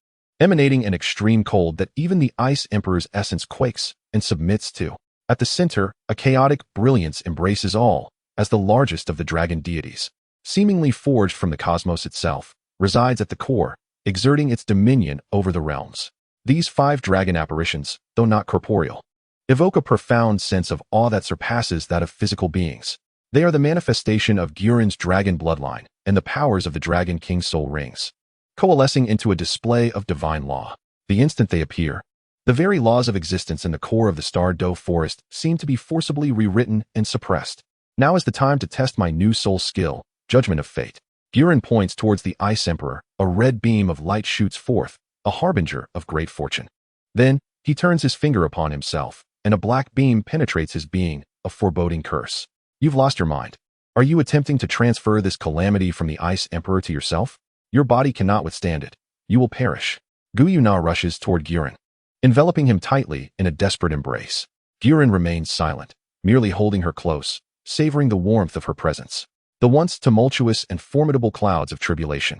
A: emanating an extreme cold that even the ice emperor's essence quakes and submits to. At the center, a chaotic brilliance embraces all, as the largest of the dragon deities, seemingly forged from the cosmos itself, resides at the core, exerting its dominion over the realms. These 5 dragon apparitions, though not corporeal, evoke a profound sense of awe that surpasses that of physical beings. They are the manifestation of Gu Yuena's dragon bloodline and the powers of the Dragon King's soul rings, coalescing into a display of divine law. The instant they appear, the very laws of existence in the core of the Star Doe forest seem to be forcibly rewritten and suppressed. Now is the time to test my new soul skill, Judgment of Fate. Gu Yuena points towards the Ice Emperor. A red beam of light shoots forth, a harbinger of great fortune. Then, he turns his finger upon himself, and a black beam penetrates his being, a foreboding curse. You've lost your mind. Are you attempting to transfer this calamity from the Ice Emperor to yourself? Your body cannot withstand it. You will perish. Gu Yuena rushes toward Gu Yuena, enveloping him tightly in a desperate embrace. Gu Yuena remains silent, merely holding her close, savoring the warmth of her presence. The once tumultuous and formidable clouds of tribulation,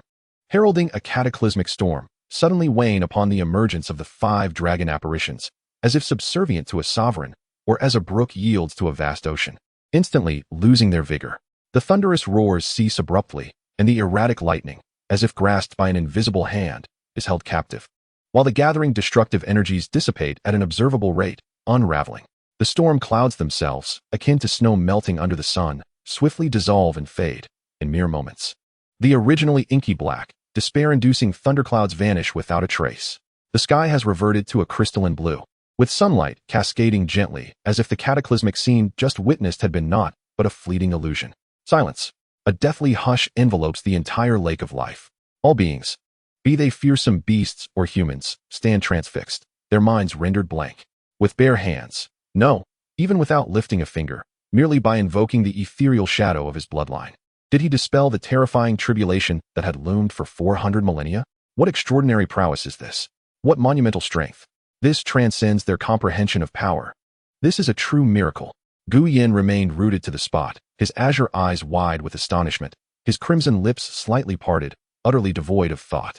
A: heralding a cataclysmic storm, suddenly wane upon the emergence of the 5 dragon apparitions, as if subservient to a sovereign, or as a brook yields to a vast ocean. Instantly losing their vigor, the thunderous roars cease abruptly, and the erratic lightning, as if grasped by an invisible hand, is held captive, while the gathering destructive energies dissipate at an observable rate, unraveling. The storm clouds themselves, akin to snow melting under the sun, swiftly dissolve and fade in mere moments. The originally inky black, despair-inducing thunderclouds vanish without a trace. The sky has reverted to a crystalline blue, with sunlight cascading gently as if the cataclysmic scene just witnessed had been naught but a fleeting illusion. Silence. A deathly hush envelopes the entire lake of life. All beings, be they fearsome beasts or humans, stand transfixed, their minds rendered blank. With bare hands, no, even without lifting a finger, merely by invoking the ethereal shadow of his bloodline, did he dispel the terrifying tribulation that had loomed for 400 millennia? What extraordinary prowess is this? What monumental strength? This transcends their comprehension of power. This is a true miracle. Gu Yuena remained rooted to the spot, his azure eyes wide with astonishment, his crimson lips slightly parted, utterly devoid of thought.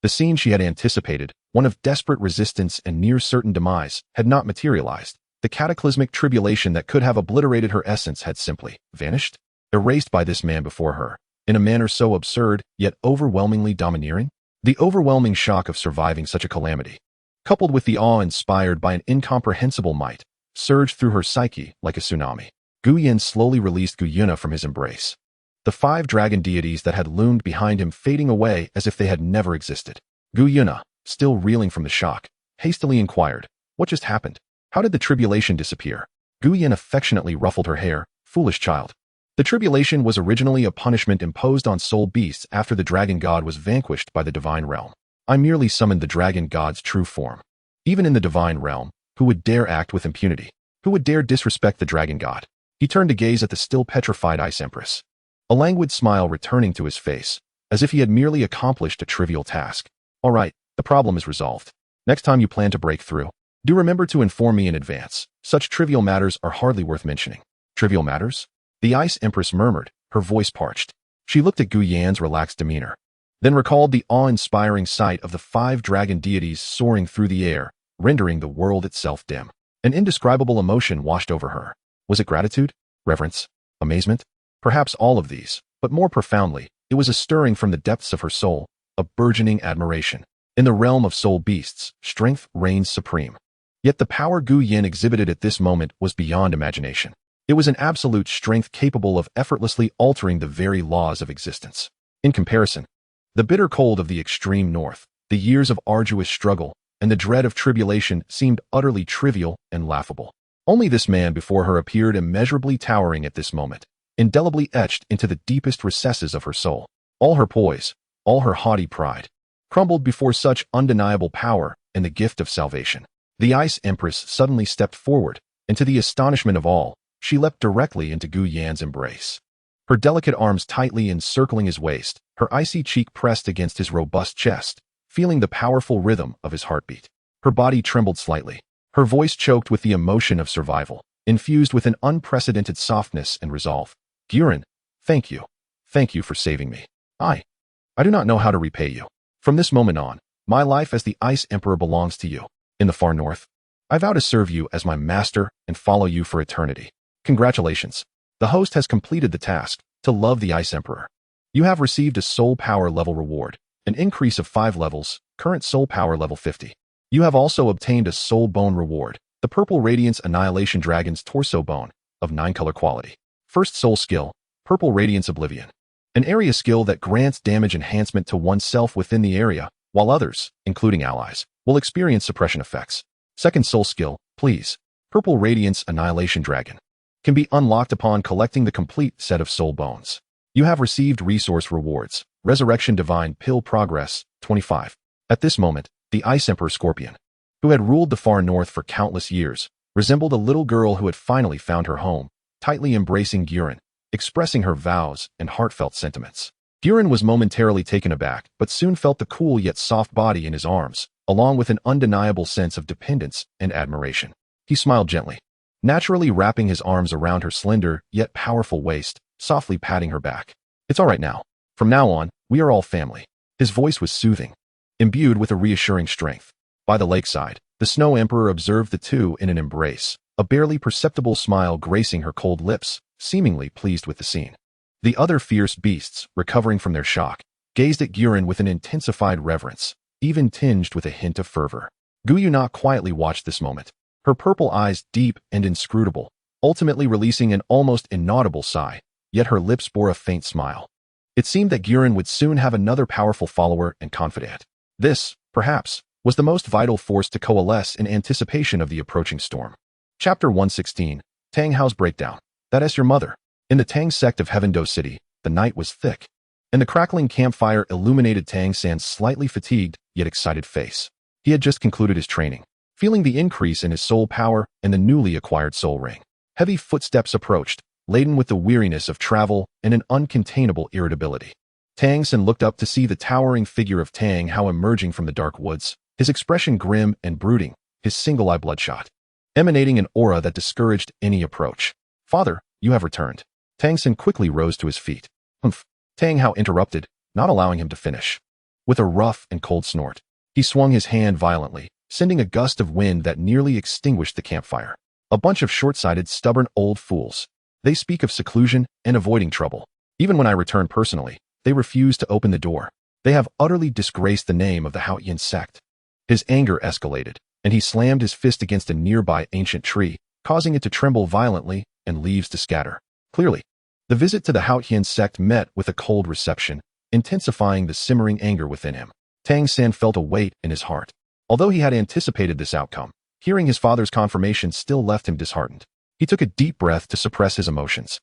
A: The scene she had anticipated, one of desperate resistance and near certain demise, had not materialized. The cataclysmic tribulation that could have obliterated her essence had simply vanished, erased by this man before her, in a manner so absurd, yet overwhelmingly domineering. The overwhelming shock of surviving such a calamity, coupled with the awe inspired by an incomprehensible might, surged through her psyche like a tsunami. Gu Yuena slowly released Gu Yuena from his embrace, the 5 dragon deities that had loomed behind him fading away as if they had never existed. Gu Yuena, still reeling from the shock, hastily inquired, "What just happened? How did the tribulation disappear?" Gu Yuena affectionately ruffled her hair. "Foolish child. The tribulation was originally a punishment imposed on soul beasts after the dragon god was vanquished by the divine realm. I merely summoned the dragon god's true form. Even in the divine realm, who would dare act with impunity? Who would dare disrespect the dragon god?" He turned to gaze at the still petrified Ice Empress, a languid smile returning to his face, as if he had merely accomplished a trivial task. "All right, the problem is resolved. Next time you plan to break through, do remember to inform me in advance. Such trivial matters are hardly worth mentioning." "Trivial matters?" The Ice Empress murmured, her voice parched. She looked at Gu Yuena's relaxed demeanor, then recalled the awe-inspiring sight of the 5 dragon deities soaring through the air, rendering the world itself dim. An indescribable emotion washed over her. Was it gratitude? Reverence? Amazement? Perhaps all of these, but more profoundly, it was a stirring from the depths of her soul, a burgeoning admiration. In the realm of soul beasts, strength reigns supreme. Yet the power Gu Yuena exhibited at this moment was beyond imagination. It was an absolute strength capable of effortlessly altering the very laws of existence. In comparison, the bitter cold of the extreme north, the years of arduous struggle, and the dread of tribulation seemed utterly trivial and laughable. Only this man before her appeared immeasurably towering at this moment, indelibly etched into the deepest recesses of her soul. All her poise, all her haughty pride, crumbled before such undeniable power and the gift of salvation. The Ice Empress suddenly stepped forward, and to the astonishment of all, she leapt directly into Gu Yuen's embrace. Her delicate arms tightly encircling his waist, her icy cheek pressed against his robust chest, feeling the powerful rhythm of his heartbeat. Her body trembled slightly, her voice choked with the emotion of survival, infused with an unprecedented softness and resolve. Guren, thank you. Thank you for saving me. I do not know how to repay you. From this moment on, my life as the Ice Emperor belongs to you. In the far north, I vow to serve you as my master and follow you for eternity. Congratulations. The host has completed the task, to love the Ice Emperor. You have received a soul power level reward, an increase of 5 levels, current soul power level 50. You have also obtained a soul bone reward, the Purple Radiance Annihilation Dragon's torso bone, of 9 color quality. First soul skill, Purple Radiance Oblivion. An area skill that grants damage enhancement to oneself within the area, while others, including allies, will experience suppression effects. Second soul skill, Please. Purple Radiance Annihilation Dragon. Can be unlocked upon collecting the complete set of soul bones. You have received resource rewards. Resurrection Divine Pill Progress, 25. At this moment, the Ice Emperor Scorpion, who had ruled the far north for countless years, resembled a little girl who had finally found her home, tightly embracing Guren, expressing her vows and heartfelt sentiments. Guren was momentarily taken aback, but soon felt the cool yet soft body in his arms, along with an undeniable sense of dependence and admiration. He smiled gently, naturally wrapping his arms around her slender yet powerful waist, softly patting her back. It's all right now. From now on, we are all family. His voice was soothing, imbued with a reassuring strength. By the lakeside, the Snow Emperor observed the two in an embrace, a barely perceptible smile gracing her cold lips, seemingly pleased with the scene. The other fierce beasts, recovering from their shock, gazed at Guren with an intensified reverence, even tinged with a hint of fervor. Gu Yuena quietly watched this moment, her purple eyes deep and inscrutable, ultimately releasing an almost inaudible sigh, yet her lips bore a faint smile. It seemed that Guren would soon have another powerful follower and confidant. This, perhaps, was the most vital force to coalesce in anticipation of the approaching storm. Chapter 116, Tang Hao's Breakdown. That is your mother. In the Tang sect of Heaven-Do City, the night was thick, and the crackling campfire illuminated Tang San's slightly fatigued yet excited face. He had just concluded his training, feeling the increase in his soul power and the newly acquired soul ring. Heavy footsteps approached, laden with the weariness of travel and an uncontainable irritability. Tang San looked up to see the towering figure of Tang Hao emerging from the dark woods, his expression grim and brooding, his single eye bloodshot, emanating an aura that discouraged any approach. Father, you have returned. Tang San quickly rose to his feet. Humph. Tang Hao interrupted, not allowing him to finish. With a rough and cold snort, he swung his hand violently, sending a gust of wind that nearly extinguished the campfire. A bunch of short-sighted, stubborn old fools. They speak of seclusion and avoiding trouble. Even when I return personally, they refuse to open the door. They have utterly disgraced the name of the Haotian sect. His anger escalated, and he slammed his fist against a nearby ancient tree, causing it to tremble violently and leaves to scatter. Clearly, the visit to the Haotian sect met with a cold reception, intensifying the simmering anger within him. Tang San felt a weight in his heart. Although he had anticipated this outcome, hearing his father's confirmation still left him disheartened. He took a deep breath to suppress his emotions,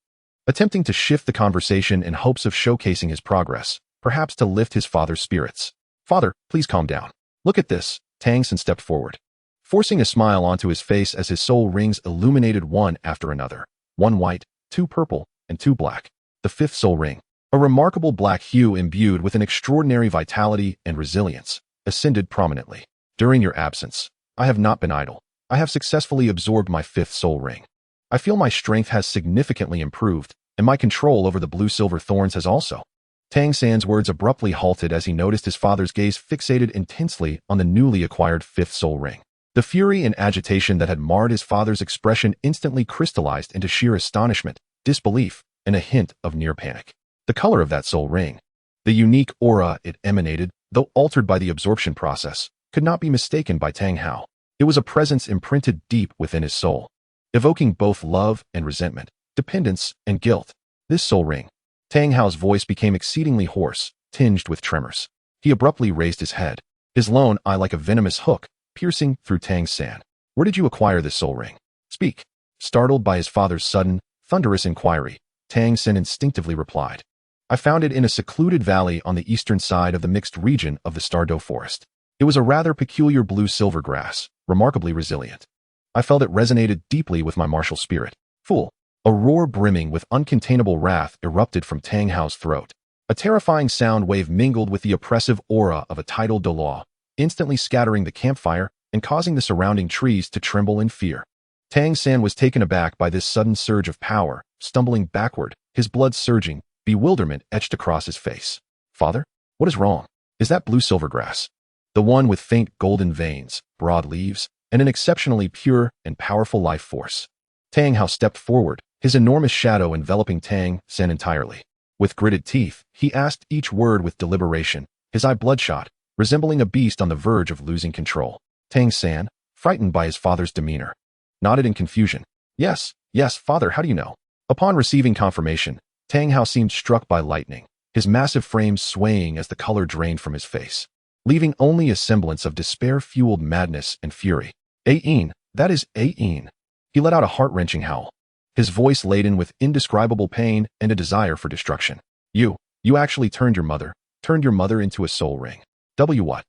A: attempting to shift the conversation in hopes of showcasing his progress, perhaps to lift his father's spirits. Father, please calm down. Look at this. Tang San stepped forward, forcing a smile onto his face as his soul rings illuminated one after another. 1 white, 2 purple, and 2 black. The 5th soul ring, a remarkable black hue imbued with an extraordinary vitality and resilience, ascended prominently. During your absence, I have not been idle. I have successfully absorbed my 5th soul ring. I feel my strength has significantly improved, and my control over the blue-silver thorns has also. Tang San's words abruptly halted as he noticed his father's gaze fixated intensely on the newly acquired 5th soul ring. The fury and agitation that had marred his father's expression instantly crystallized into sheer astonishment, disbelief, and a hint of near panic. The color of that soul ring, the unique aura it emanated, though altered by the absorption process, could not be mistaken by Tang Hao. It was a presence imprinted deep within his soul, evoking both love and resentment, dependence and guilt. This soul ring. Tang Hao's voice became exceedingly hoarse, tinged with tremors. He abruptly raised his head, his lone eye like a venomous hook, piercing through Tang San. Where did you acquire this soul ring? Speak. Startled by his father's sudden, thunderous inquiry, Tang San instinctively replied. I found it in a secluded valley on the eastern side of the mixed region of the Stardo Forest. It was a rather peculiar blue-silver grass, remarkably resilient. I felt it resonated deeply with my martial spirit. Fool. A roar brimming with uncontainable wrath erupted from Tang Hao's throat. A terrifying sound wave mingled with the oppressive aura of a tidal Douluo, instantly scattering the campfire and causing the surrounding trees to tremble in fear. Tang San was taken aback by this sudden surge of power, stumbling backward, his blood surging, bewilderment etched across his face. Father? What is wrong? Is that blue-silver grass? The one with faint golden veins, broad leaves, and an exceptionally pure and powerful life force. Tang Hao stepped forward, his enormous shadow enveloping Tang San entirely. With gritted teeth, he asked each word with deliberation, his eye bloodshot, resembling a beast on the verge of losing control. Tang San, frightened by his father's demeanor, nodded in confusion. Yes, father, how do you know? Upon receiving confirmation, Tang Hao seemed struck by lightning, his massive frame swaying as the color drained from his face, leaving only a semblance of despair-fueled madness and fury. Ain, that is Ain. He let out a heart-wrenching howl, his voice laden with indescribable pain and a desire for destruction. You actually turned your mother into a soul ring. What?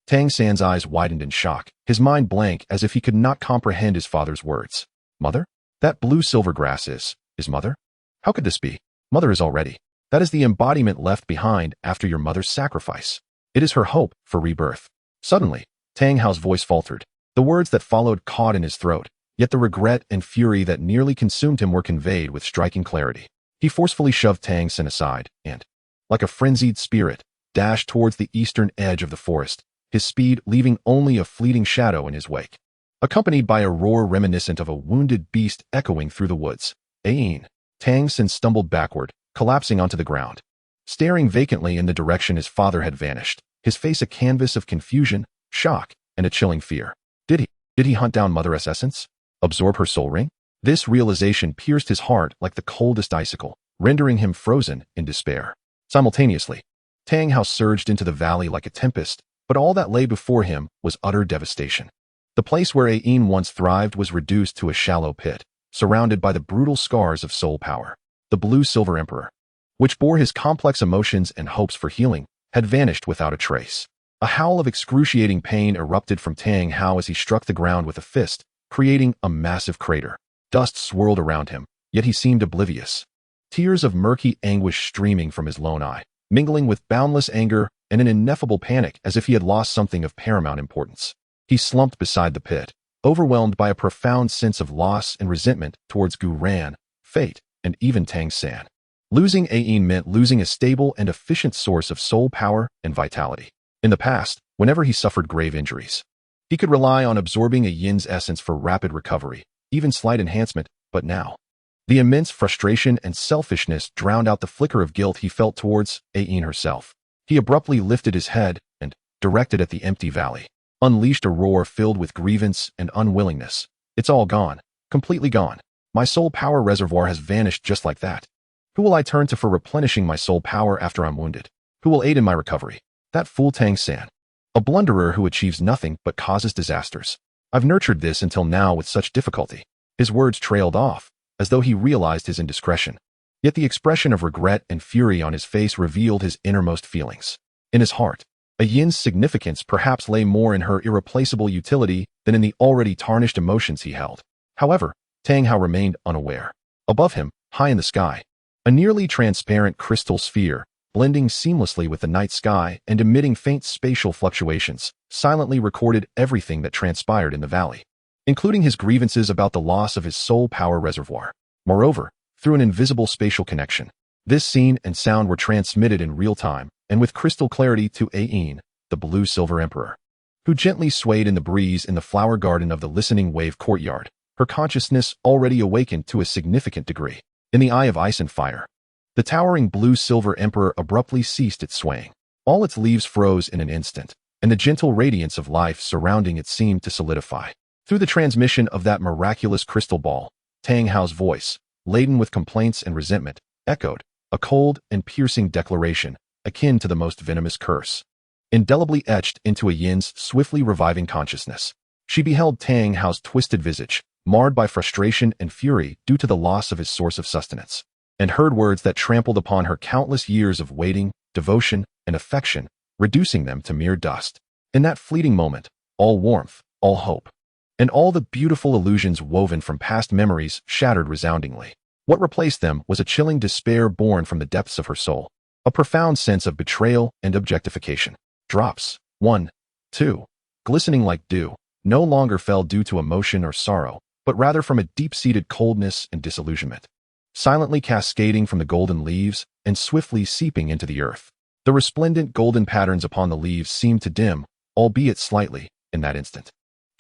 A: Tang San's eyes widened in shock, his mind blank as if he could not comprehend his father's words. Mother? That blue-silver grass is mother? How could this be? Mother is already. That is the embodiment left behind after your mother's sacrifice. It is her hope for rebirth. Suddenly, Tang Hao's voice faltered. The words that followed caught in his throat, yet the regret and fury that nearly consumed him were conveyed with striking clarity. He forcefully shoved Tang San aside and, like a frenzied spirit, dashed towards the eastern edge of the forest, his speed leaving only a fleeting shadow in his wake. Accompanied by a roar reminiscent of a wounded beast echoing through the woods, Ain, Tang San stumbled backward, collapsing onto the ground, staring vacantly in the direction his father had vanished, his face a canvas of confusion, shock, and a chilling fear. Did he hunt down Mother's essence? Absorb her soul ring? This realization pierced his heart like the coldest icicle, rendering him frozen in despair. Simultaneously, Tang Hao surged into the valley like a tempest, but all that lay before him was utter devastation. The place where Ain once thrived was reduced to a shallow pit, surrounded by the brutal scars of soul power. The blue-silver emperor, which bore his complex emotions and hopes for healing, had vanished without a trace. A howl of excruciating pain erupted from Tang Hao as he struck the ground with a fist, creating a massive crater. Dust swirled around him, yet he seemed oblivious. Tears of murky anguish streaming from his lone eye, mingling with boundless anger and an ineffable panic as if he had lost something of paramount importance. He slumped beside the pit, overwhelmed by a profound sense of loss and resentment towards Gu Yuena, fate, and even Tang San. Losing Ain meant losing a stable and efficient source of soul power and vitality. In the past, whenever he suffered grave injuries, he could rely on absorbing a yin's essence for rapid recovery, even slight enhancement, but now, the immense frustration and selfishness drowned out the flicker of guilt he felt towards Ain herself. He abruptly lifted his head and, directed at the empty valley, unleashed a roar filled with grievance and unwillingness. It's all gone, completely gone. My soul power reservoir has vanished just like that. Who will I turn to for replenishing my soul power after I'm wounded? Who will aid in my recovery? That fool Tang San. A blunderer who achieves nothing but causes disasters. I've nurtured this until now with such difficulty. His words trailed off, as though he realized his indiscretion. Yet the expression of regret and fury on his face revealed his innermost feelings. In his heart, a yin's significance perhaps lay more in her irreplaceable utility than in the already tarnished emotions he held. However, Tang Hao remained unaware. Above him, high in the sky, a nearly transparent crystal sphere, blending seamlessly with the night sky and emitting faint spatial fluctuations, silently recorded everything that transpired in the valley, including his grievances about the loss of his soul power reservoir. Moreover, through an invisible spatial connection, this scene and sound were transmitted in real time and with crystal clarity to Ain, the blue-silver emperor, who gently swayed in the breeze in the flower garden of the listening wave courtyard, her consciousness already awakened to a significant degree. In the eye of ice and fire, the towering blue-silver emperor abruptly ceased its swaying. All its leaves froze in an instant, and the gentle radiance of life surrounding it seemed to solidify, Through the transmission of that miraculous crystal ball, Tang Hao's voice, laden with complaints and resentment, echoed, a cold and piercing declaration, akin to the most venomous curse. Indelibly etched into a yin's swiftly reviving consciousness, she beheld Tang Hao's twisted visage, marred by frustration and fury due to the loss of his source of sustenance, and heard words that trampled upon her countless years of waiting, devotion, and affection, reducing them to mere dust. In that fleeting moment, all warmth, all hope, and all the beautiful illusions woven from past memories shattered resoundingly. What replaced them was a chilling despair born from the depths of her soul, a profound sense of betrayal and objectification. Drops, 1, 2, glistening like dew, no longer fell due to emotion or sorrow, but rather from a deep-seated coldness and disillusionment, silently cascading from the golden leaves and swiftly seeping into the earth. The resplendent golden patterns upon the leaves seemed to dim, albeit slightly, in that instant.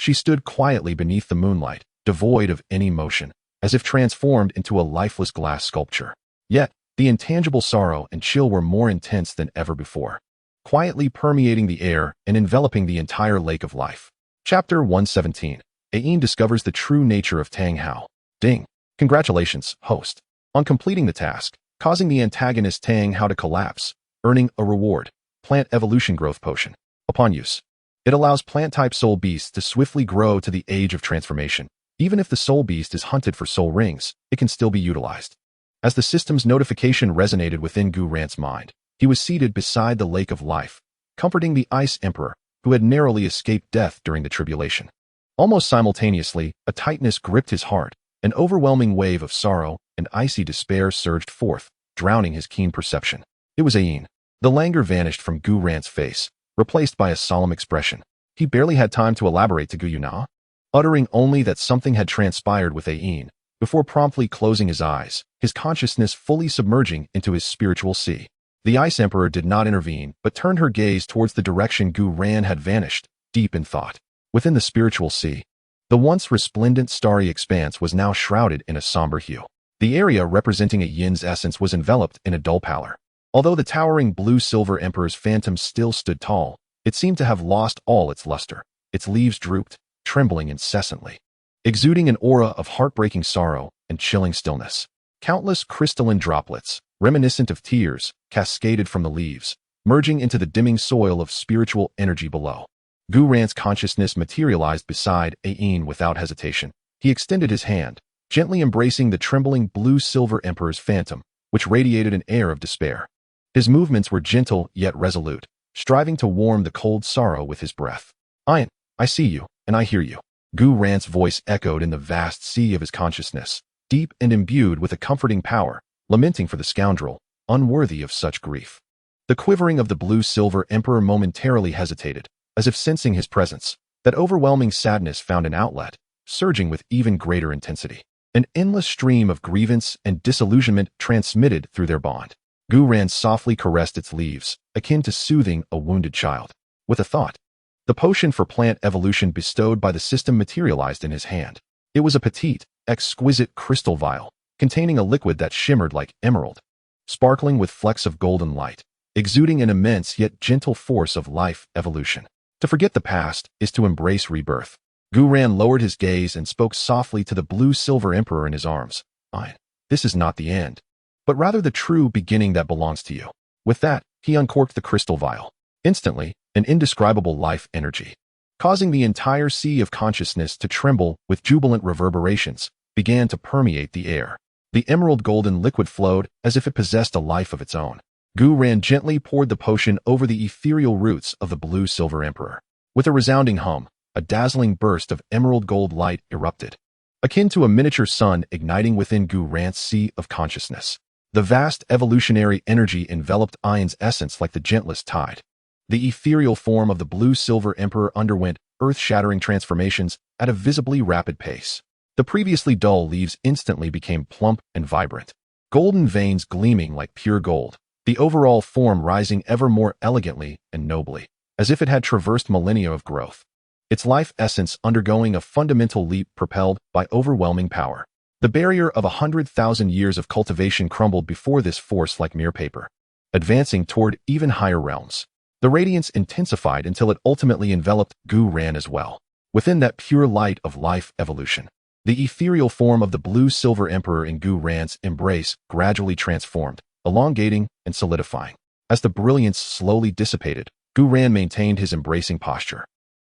A: She stood quietly beneath the moonlight, devoid of any motion, as if transformed into a lifeless glass sculpture. Yet, the intangible sorrow and chill were more intense than ever before, quietly permeating the air and enveloping the entire lake of life. Chapter 117. Ayin discovers the true nature of Tang Hao. Ding. Congratulations, host, on completing the task, causing the antagonist Tang Hao to collapse, earning a reward, Plant Evolution Growth Potion. Upon use, it allows plant-type soul beasts to swiftly grow to the age of transformation. Even if the soul beast is hunted for soul rings, it can still be utilized. As the system's notification resonated within Gu Yuena's mind, he was seated beside the lake of life, comforting the Ice Emperor, who had narrowly escaped death during the tribulation. Almost simultaneously, a tightness gripped his heart, an overwhelming wave of sorrow and icy despair surged forth, drowning his keen perception. It was Ayin. The languor vanished from Gu Yuena's face, replaced by a solemn expression. He barely had time to elaborate to Gu Yuena, uttering only that something had transpired with Ayin, before promptly closing his eyes, his consciousness fully submerging into his spiritual sea. The Ice Emperor did not intervene, but turned her gaze towards the direction Gu Yuena had vanished, deep in thought. Within the spiritual sea, the once resplendent starry expanse was now shrouded in a somber hue. The area representing a yin's essence was enveloped in a dull pallor. Although the towering blue-silver emperor's phantom still stood tall, it seemed to have lost all its luster. Its leaves drooped, trembling incessantly, exuding an aura of heartbreaking sorrow and chilling stillness. Countless crystalline droplets, reminiscent of tears, cascaded from the leaves, merging into the dimming soil of spiritual energy below. Gu Yuena's consciousness materialized beside Ayin without hesitation. He extended his hand, gently embracing the trembling blue-silver emperor's phantom, which radiated an air of despair. His movements were gentle yet resolute, striving to warm the cold sorrow with his breath. Ayin, I see you, and I hear you. Gu Yuena's voice echoed in the vast sea of his consciousness, deep and imbued with a comforting power, lamenting for the scoundrel, unworthy of such grief. The quivering of the blue-silver emperor momentarily hesitated, as if sensing his presence. That overwhelming sadness found an outlet, surging with even greater intensity. An endless stream of grievance and disillusionment transmitted through their bond. Gu Yuena softly caressed its leaves, akin to soothing a wounded child. With a thought, the potion for plant evolution bestowed by the system materialized in his hand. It was a petite, exquisite crystal vial, containing a liquid that shimmered like emerald, sparkling with flecks of golden light, exuding an immense yet gentle force of life evolution. To forget the past is to embrace rebirth. Gu Yuena lowered his gaze and spoke softly to the blue-silver emperor in his arms. Ayin, this is not the end, but rather the true beginning that belongs to you. With that, he uncorked the crystal vial. Instantly, an indescribable life energy, causing the entire sea of consciousness to tremble with jubilant reverberations, began to permeate the air. The emerald golden liquid flowed as if it possessed a life of its own. Gu Yuena gently poured the potion over the ethereal roots of the blue-silver emperor. With a resounding hum, a dazzling burst of emerald gold light erupted, akin to a miniature sun igniting within Gu Yuena's sea of consciousness. The vast evolutionary energy enveloped Ayin's essence like the gentlest tide. The ethereal form of the blue-silver emperor underwent earth-shattering transformations at a visibly rapid pace. The previously dull leaves instantly became plump and vibrant, golden veins gleaming like pure gold, the overall form rising ever more elegantly and nobly, as if it had traversed millennia of growth. Its life essence undergoing a fundamental leap propelled by overwhelming power. The barrier of 100,000 years of cultivation crumbled before this force like mere paper, advancing toward even higher realms. The radiance intensified until it ultimately enveloped Gu Yuena as well. Within that pure light of life evolution, the ethereal form of the blue-silver emperor in Gu Ran's embrace gradually transformed, elongating and solidifying. As the brilliance slowly dissipated, Gu Ran maintained his embracing posture.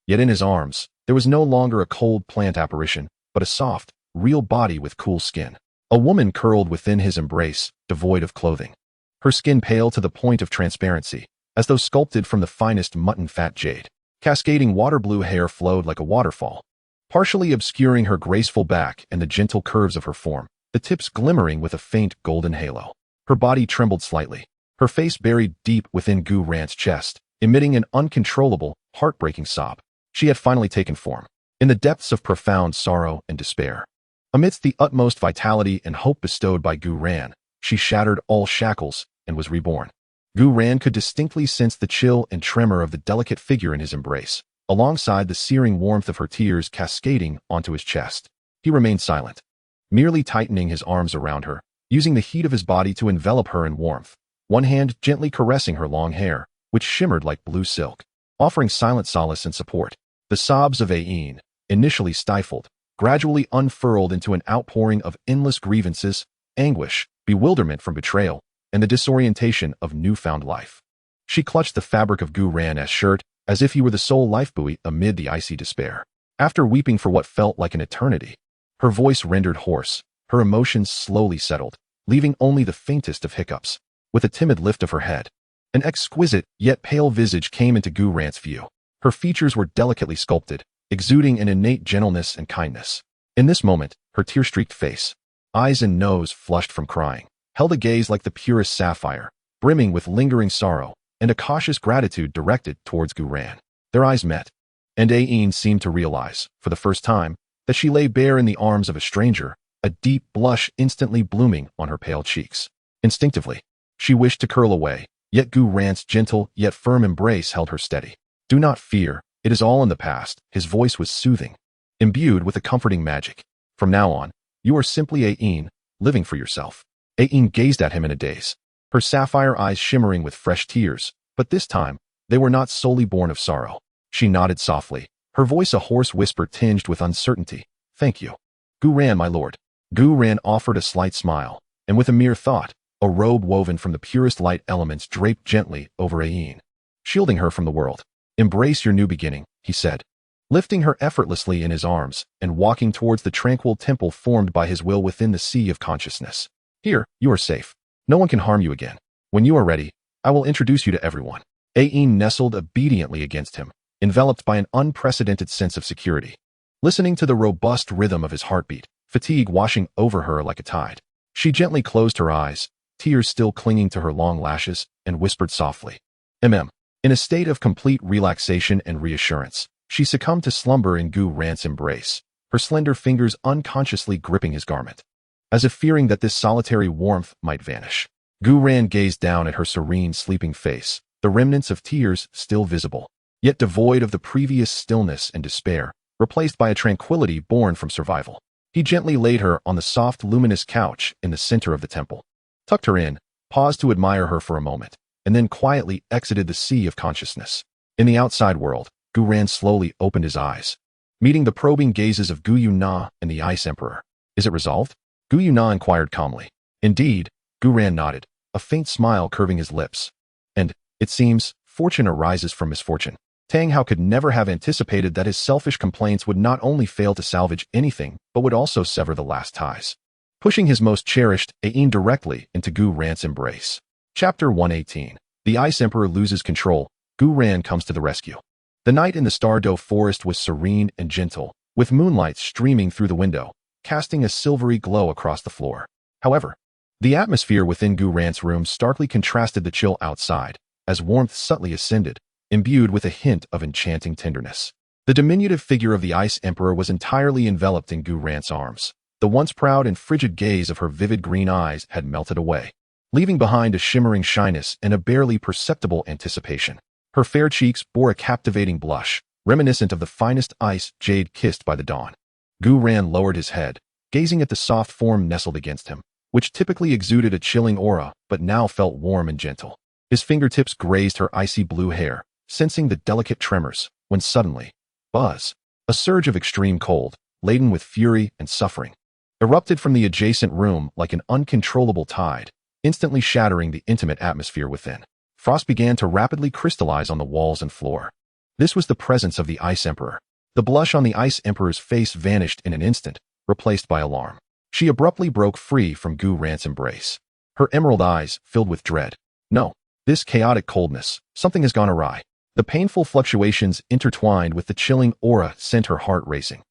A: Yet in his arms, there was no longer a cold plant apparition, but a soft, real body with cool skin. A woman curled within his embrace, devoid of clothing. Her skin pale to the point of transparency, as though sculpted from the finest mutton-fat jade. Cascading water-blue hair flowed like a waterfall, partially obscuring her graceful back and the gentle curves of her form, the tips glimmering with a faint golden halo. Her body trembled slightly, her face buried deep within Gu Ran's chest, emitting an uncontrollable, heartbreaking sob. She had finally taken form, in the depths of profound sorrow and despair. Amidst the utmost vitality and hope bestowed by Gu Ran, she shattered all shackles and was reborn. Gu Ran could distinctly sense the chill and tremor of the delicate figure in his embrace, alongside the searing warmth of her tears cascading onto his chest. He remained silent, merely tightening his arms around her, using the heat of his body to envelop her in warmth, one hand gently caressing her long hair, which shimmered like blue silk, offering silent solace and support. The sobs of Ain, initially stifled, gradually unfurled into an outpouring of endless grievances, anguish, bewilderment from betrayal, and the disorientation of newfound life. She clutched the fabric of Gu Ran's shirt as if he were the sole lifebuoy amid the icy despair. After weeping for what felt like an eternity, her voice rendered hoarse, her emotions slowly settled, leaving only the faintest of hiccups. With a timid lift of her head, an exquisite yet pale visage came into Gu Ran's view. Her features were delicately sculpted, exuding an innate gentleness and kindness. In this moment, her tear-streaked face, eyes and nose flushed from crying, held a gaze like the purest sapphire, brimming with lingering sorrow and a cautious gratitude directed towards Gu Ran. Their eyes met, and Ain seemed to realize, for the first time, that she lay bare in the arms of a stranger, a deep blush instantly blooming on her pale cheeks. Instinctively, she wished to curl away, yet Gu Ran's gentle yet firm embrace held her steady. "Do not fear, it is all in the past." His voice was soothing, imbued with a comforting magic. "From now on, you are simply Ain, living for yourself." Ain gazed at him in a daze, her sapphire eyes shimmering with fresh tears, but this time, they were not solely born of sorrow. She nodded softly, her voice a hoarse whisper tinged with uncertainty. "Thank you, Gu Ran, my lord." Gu Ran offered a slight smile, and with a mere thought, a robe woven from the purest light elements draped gently over Ain, shielding her from the world. "Embrace your new beginning," he said, lifting her effortlessly in his arms and walking towards the tranquil temple formed by his will within the sea of consciousness. "Here, you are safe. No one can harm you again. When you are ready, I will introduce you to everyone." Ain nestled obediently against him, enveloped by an unprecedented sense of security. Listening to the robust rhythm of his heartbeat, fatigue washing over her like a tide, she gently closed her eyes, tears still clinging to her long lashes, and whispered softly, "Mm." In a state of complete relaxation and reassurance, she succumbed to slumber in Gu Ran's embrace, her slender fingers unconsciously gripping his garment, as if fearing that this solitary warmth might vanish. Gu Ran gazed down at her serene, sleeping face, the remnants of tears still visible, yet devoid of the previous stillness and despair, replaced by a tranquility born from survival. He gently laid her on the soft, luminous couch in the center of the temple, tucked her in, paused to admire her for a moment, and then quietly exited the sea of consciousness. In the outside world, Gu Ran slowly opened his eyes, meeting the probing gazes of Gu Yuena and the Ice Emperor. "Is it resolved?" Gu Yuena inquired calmly. "Indeed," Gu Ran nodded, a faint smile curving his lips. "And, it seems, fortune arises from misfortune." Tang Hao could never have anticipated that his selfish complaints would not only fail to salvage anything, but would also sever the last ties. Pushing his most cherished Ain directly into Gu Ran's embrace. Chapter 118. The Ice Emperor loses control. Gu Ran comes to the rescue. The night in the Stardow Forest was serene and gentle, with moonlight streaming through the window, casting a silvery glow across the floor. However, the atmosphere within Gu Ran's room starkly contrasted the chill outside, as warmth subtly ascended, imbued with a hint of enchanting tenderness. The diminutive figure of the Ice Emperor was entirely enveloped in Gu Ran's arms. The once proud and frigid gaze of her vivid green eyes had melted away, leaving behind a shimmering shyness and a barely perceptible anticipation. Her fair cheeks bore a captivating blush, reminiscent of the finest ice jade kissed by the dawn. Gu Ran lowered his head, gazing at the soft form nestled against him, which typically exuded a chilling aura but now felt warm and gentle. His fingertips grazed her icy blue hair, sensing the delicate tremors, when suddenly, buzz! A surge of extreme cold, laden with fury and suffering, erupted from the adjacent room like an uncontrollable tide, instantly shattering the intimate atmosphere within. Frost began to rapidly crystallize on the walls and floor. This was the presence of the Ice Emperor. The blush on the Ice Emperor's face vanished in an instant, replaced by alarm. She abruptly broke free from Gu Yuena's embrace. Her emerald eyes filled with dread. No, this chaotic coldness, something has gone awry. The painful fluctuations intertwined with the chilling aura sent her heart racing.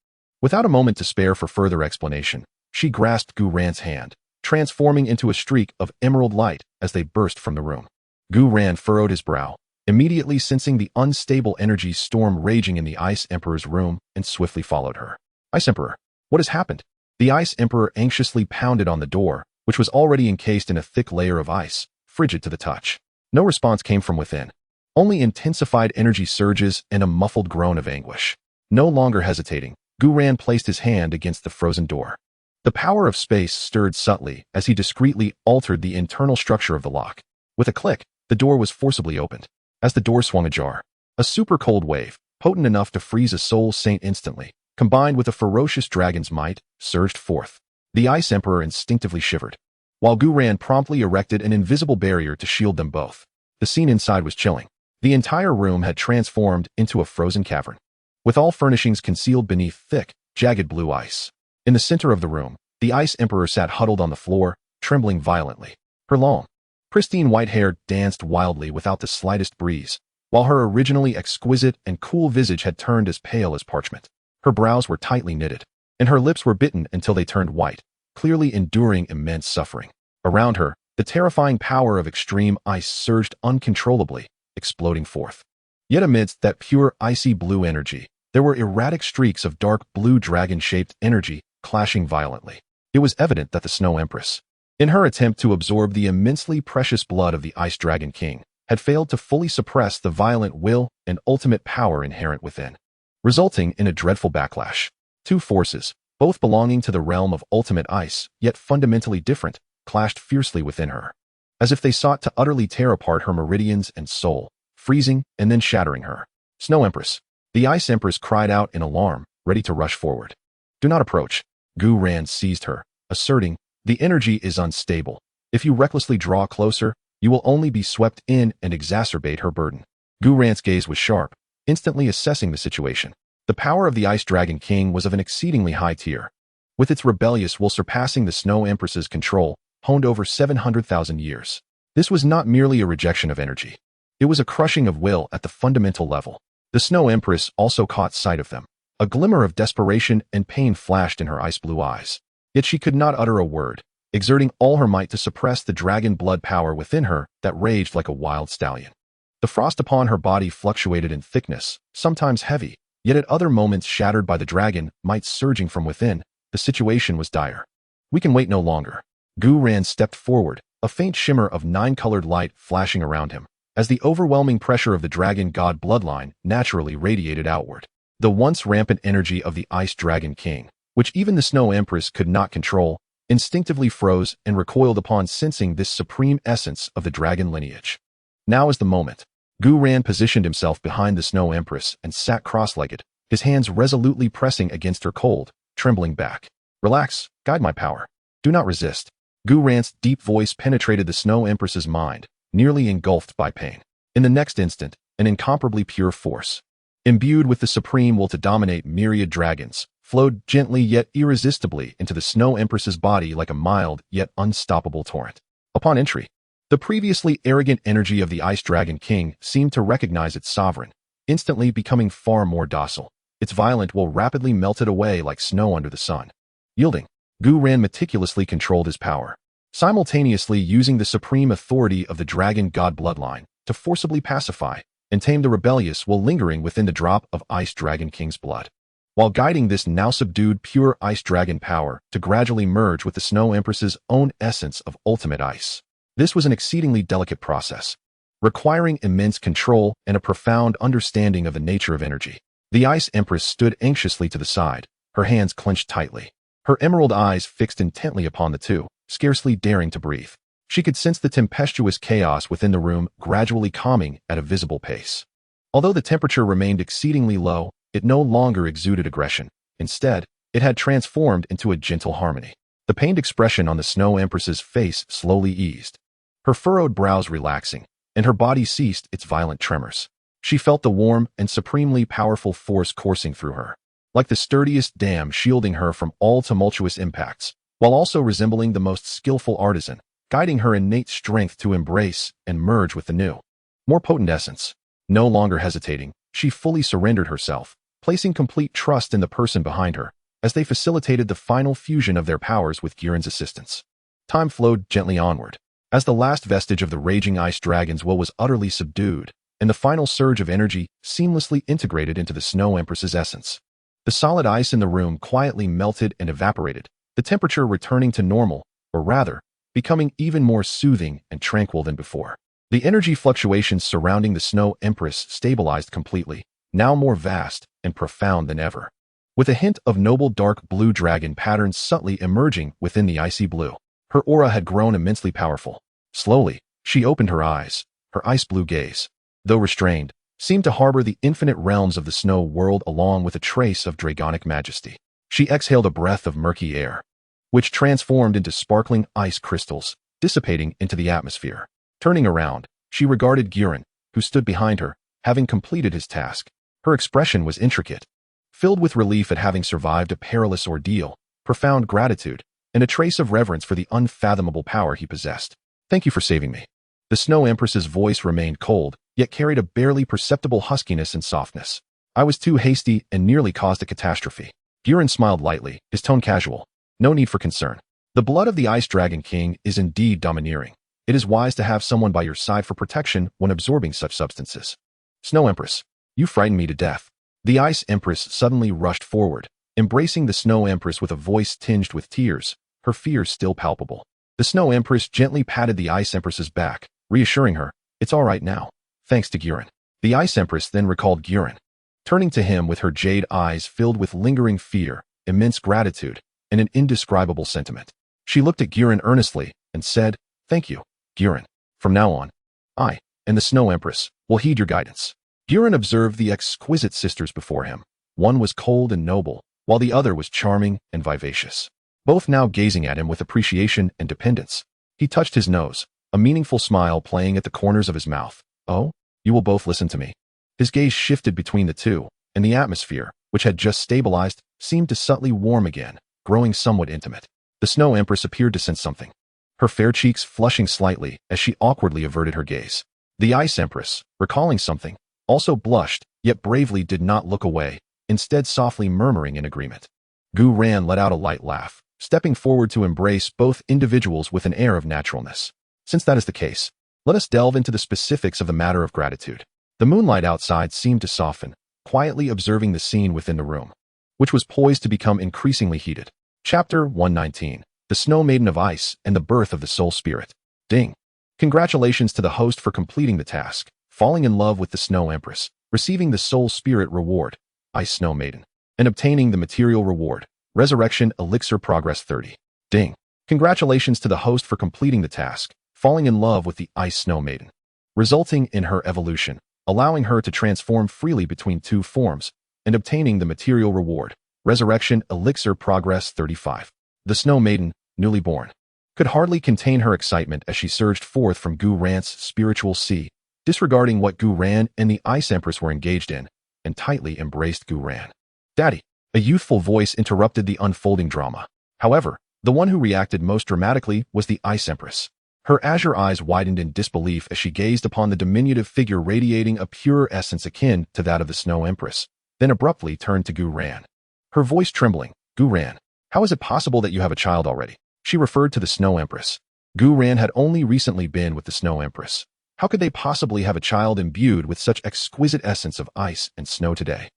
A: Without a moment to spare for further explanation, she grasped Gu Yuena's hand, transforming into a streak of emerald light as they burst from the room. Gu Yuena furrowed his brow, immediately sensing the unstable energy storm raging in the Ice Emperor's room, and swiftly followed her. Ice Emperor, what has happened? The Ice Emperor anxiously pounded on the door, which was already encased in a thick layer of ice, frigid to the touch. No response came from within. Only intensified energy surges and a muffled groan of anguish. No longer hesitating, Gu Yuena placed his hand against the frozen door. The power of space stirred subtly as he discreetly altered the internal structure of the lock. With a click, the door was forcibly opened. As the door swung ajar, a super cold wave, potent enough to freeze a soul saint instantly, combined with a ferocious dragon's might, surged forth. The Ice Emperor instinctively shivered, while Gu Yuena promptly erected an invisible barrier to shield them both. The scene inside was chilling. The entire room had transformed into a frozen cavern, with all furnishings concealed beneath thick, jagged blue ice. In the center of the room, the Ice Emperor sat huddled on the floor, trembling violently. Her long, pristine white hair danced wildly without the slightest breeze, while her originally exquisite and cool visage had turned as pale as parchment. Her brows were tightly knitted, and her lips were bitten until they turned white, clearly enduring immense suffering. Around her, the terrifying power of extreme ice surged uncontrollably, exploding forth. Yet amidst that pure icy blue energy, there were erratic streaks of dark blue dragon-shaped energy clashing violently. It was evident that the Snow Empress, in her attempt to absorb the immensely precious blood of the Ice Dragon King, had failed to fully suppress the violent will and ultimate power inherent within, resulting in a dreadful backlash. Two forces, both belonging to the realm of ultimate ice, yet fundamentally different, clashed fiercely within her, as if they sought to utterly tear apart her meridians and soul, freezing and then shattering her. Snow Empress. The Ice Empress cried out in alarm, ready to rush forward. Do not approach. Gu Yuena seized her, asserting, the energy is unstable. If you recklessly draw closer, you will only be swept in and exacerbate her burden. Gu Yuena's gaze was sharp, instantly assessing the situation. The power of the Ice Dragon King was of an exceedingly high tier, with its rebellious will surpassing the Snow Empress's control, honed over 700,000 years. This was not merely a rejection of energy. It was a crushing of will at the fundamental level. The Snow Empress also caught sight of them. A glimmer of desperation and pain flashed in her ice-blue eyes. Yet she could not utter a word, exerting all her might to suppress the dragon blood power within her that raged like a wild stallion. The frost upon her body fluctuated in thickness, sometimes heavy, yet at other moments shattered by the dragon might surging from within. The situation was dire. We can wait no longer. Gu Yuena stepped forward, a faint shimmer of nine-colored light flashing around him, as the overwhelming pressure of the dragon god bloodline naturally radiated outward. The once rampant energy of the Ice Dragon King, which even the Snow Empress could not control, instinctively froze and recoiled upon sensing this supreme essence of the dragon lineage. Now is the moment. Gu Yuena positioned himself behind the Snow Empress and sat cross-legged, his hands resolutely pressing against her cold, trembling back. Relax, guide my power. Do not resist. Gu Yuena's deep voice penetrated the Snow Empress's mind, nearly engulfed by pain. In the next instant, an incomparably pure force, imbued with the supreme will to dominate myriad dragons, flowed gently yet irresistibly into the Snow Empress's body like a mild yet unstoppable torrent. Upon entry, the previously arrogant energy of the Ice Dragon King seemed to recognize its sovereign, instantly becoming far more docile. Its violent will rapidly melted away like snow under the sun. Yielding, Gu Yuena meticulously controlled his power, simultaneously using the supreme authority of the dragon god bloodline to forcibly pacify and tame the rebellious while lingering within the drop of Ice Dragon King's blood, while guiding this now subdued pure Ice Dragon power to gradually merge with the Snow Empress's own essence of ultimate ice. This was an exceedingly delicate process, requiring immense control and a profound understanding of the nature of energy. The Ice Empress stood anxiously to the side, her hands clenched tightly, her emerald eyes fixed intently upon the two, scarcely daring to breathe. She could sense the tempestuous chaos within the room gradually calming at a visible pace. Although the temperature remained exceedingly low, it no longer exuded aggression. Instead, it had transformed into a gentle harmony. The pained expression on the Snow Empress's face slowly eased, her furrowed brows relaxing, and her body ceased its violent tremors. She felt the warm and supremely powerful force coursing through her, like the sturdiest dam shielding her from all tumultuous impacts, while also resembling the most skillful artisan, guiding her innate strength to embrace and merge with the new, more potent essence. No longer hesitating, she fully surrendered herself, placing complete trust in the person behind her, as they facilitated the final fusion of their powers with Guren's assistance. Time flowed gently onward, as the last vestige of the raging ice dragon's will was utterly subdued, and the final surge of energy seamlessly integrated into the Snow Empress's essence. The solid ice in the room quietly melted and evaporated, the temperature returning to normal, or rather, becoming even more soothing and tranquil than before. The energy fluctuations surrounding the Snow Empress stabilized completely, now more vast and profound than ever, with a hint of noble dark blue dragon patterns subtly emerging within the icy blue. Her aura had grown immensely powerful. Slowly, she opened her eyes. Her ice blue gaze, though restrained, seemed to harbor the infinite realms of the snow world along with a trace of dragonic majesty. She exhaled a breath of murky air, which transformed into sparkling ice crystals, dissipating into the atmosphere. Turning around, she regarded Guren, who stood behind her, having completed his task. Her expression was intricate, filled with relief at having survived a perilous ordeal, profound gratitude, and a trace of reverence for the unfathomable power he possessed. "Thank you for saving me." The Snow Empress's voice remained cold, yet carried a barely perceptible huskiness and softness. "I was too hasty and nearly caused a catastrophe." Guren smiled lightly, his tone casual. "No need for concern. The blood of the Ice Dragon King is indeed domineering. It is wise to have someone by your side for protection when absorbing such substances." "Snow Empress, you frightened me to death." The Ice Empress suddenly rushed forward, embracing the Snow Empress with a voice tinged with tears, her fears still palpable. The Snow Empress gently patted the Ice Empress's back, reassuring her, "It's all right now, thanks to Guren." The Ice Empress then recalled Guren, turning to him with her jade eyes filled with lingering fear, immense gratitude, and an indescribable sentiment. She looked at Guren earnestly and said, "Thank you, Guren. From now on, I and the Snow Empress will heed your guidance." Guren observed the exquisite sisters before him. One was cold and noble, while the other was charming and vivacious, both now gazing at him with appreciation and dependence. He touched his nose, a meaningful smile playing at the corners of his mouth. "Oh, you will both listen to me." His gaze shifted between the two, and the atmosphere, which had just stabilized, seemed to subtly warm again, growing somewhat intimate. The Snow Empress appeared to sense something, her fair cheeks flushing slightly as she awkwardly averted her gaze. The Ice Empress, recalling something, also blushed, yet bravely did not look away, instead softly murmuring in agreement. Gu Ran let out a light laugh, stepping forward to embrace both individuals with an air of naturalness. "Since that is the case, let us delve into the specifics of the matter of gratitude." The moonlight outside seemed to soften, quietly observing the scene within the room, which was poised to become increasingly heated. Chapter 119. The Snow Maiden of Ice and the Birth of the Soul Spirit. Ding. Congratulations to the host for completing the task, falling in love with the Snow Empress, receiving the Soul Spirit reward, Ice Snow Maiden, and obtaining the material reward, Resurrection Elixir Progress 30. Ding. Congratulations to the host for completing the task, falling in love with the Ice Snow Maiden, resulting in her evolution, allowing her to transform freely between two forms, and obtaining the material reward, Resurrection Elixir Progress 35. The Snow Maiden, newly born, could hardly contain her excitement as she surged forth from Gu Ran's spiritual sea, disregarding what Gu Ran and the Ice Empress were engaged in, and tightly embraced Gu Ran. "Daddy," a youthful voice interrupted the unfolding drama. However, the one who reacted most dramatically was the Ice Empress. Her azure eyes widened in disbelief as she gazed upon the diminutive figure radiating a pure essence akin to that of the Snow Empress, then abruptly turned to Gu Ran. Her voice trembling, "Gu Ran, how is it possible that you have a child already?" She referred to the Snow Empress. Gu Ran had only recently been with the Snow Empress. How could they possibly have a child imbued with such exquisite essence of ice and snow today?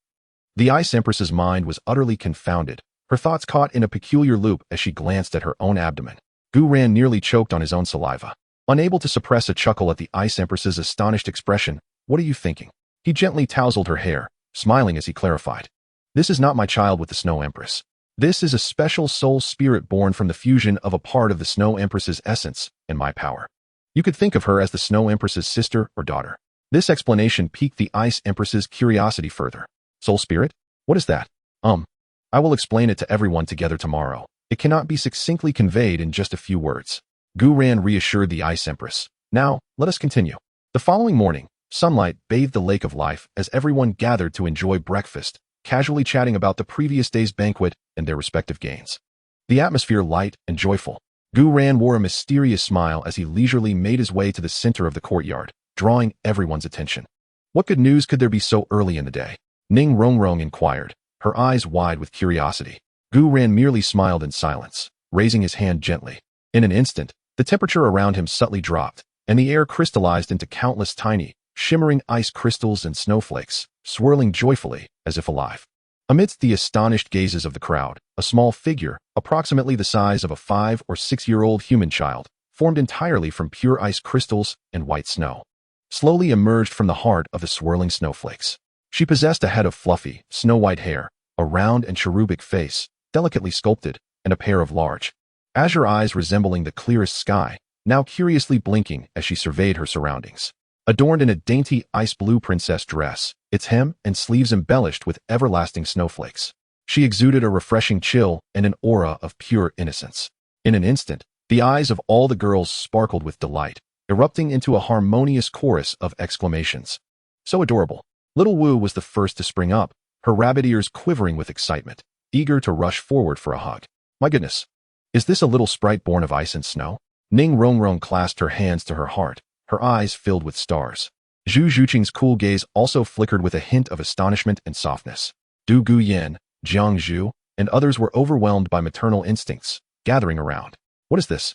A: The Ice Empress's mind was utterly confounded, her thoughts caught in a peculiar loop as she glanced at her own abdomen. Gu Ran nearly choked on his own saliva, unable to suppress a chuckle at the Ice Empress's astonished expression. "What are you thinking?" He gently tousled her hair, smiling as he clarified. "This is not my child with the Snow Empress. This is a special soul spirit born from the fusion of a part of the Snow Empress's essence and my power. You could think of her as the Snow Empress's sister or daughter." This explanation piqued the Ice Empress's curiosity further. "Soul spirit? What is that? I will explain it to everyone together tomorrow. It cannot be succinctly conveyed in just a few words. Gu Ran reassured the Ice Empress. Now, let us continue. The following morning, sunlight bathed the Lake of Life as everyone gathered to enjoy breakfast, casually chatting about the previous day's banquet and their respective gains. The atmosphere light and joyful. Gu Ran wore a mysterious smile as he leisurely made his way to the center of the courtyard, drawing everyone's attention. What good news could there be so early in the day? Ning Rongrong inquired, her eyes wide with curiosity. Gu Ran merely smiled in silence, raising his hand gently. In an instant, the temperature around him subtly dropped, and the air crystallized into countless tiny, shimmering ice crystals and snowflakes, swirling joyfully, as if alive. Amidst the astonished gazes of the crowd, a small figure, approximately the size of a 5 or 6-year-old human child, formed entirely from pure ice crystals and white snow, slowly emerged from the heart of the swirling snowflakes. She possessed a head of fluffy, snow-white hair, a round and cherubic face, delicately sculpted, and a pair of large, azure eyes resembling the clearest sky, now curiously blinking as she surveyed her surroundings. Adorned in a dainty ice-blue princess dress, its hem and sleeves embellished with everlasting snowflakes, she exuded a refreshing chill and an aura of pure innocence. In an instant, the eyes of all the girls sparkled with delight, erupting into a harmonious chorus of exclamations. So adorable. Little Wu was the first to spring up, her rabbit ears quivering with excitement, eager to rush forward for a hug. My goodness. Is this a little sprite born of ice and snow? Ning Rongrong clasped her hands to her heart, her eyes filled with stars. Zhu Zhuqing's cool gaze also flickered with a hint of astonishment and softness. Du Guyen, Jiang Zhu, and others were overwhelmed by maternal instincts, gathering around. What is this?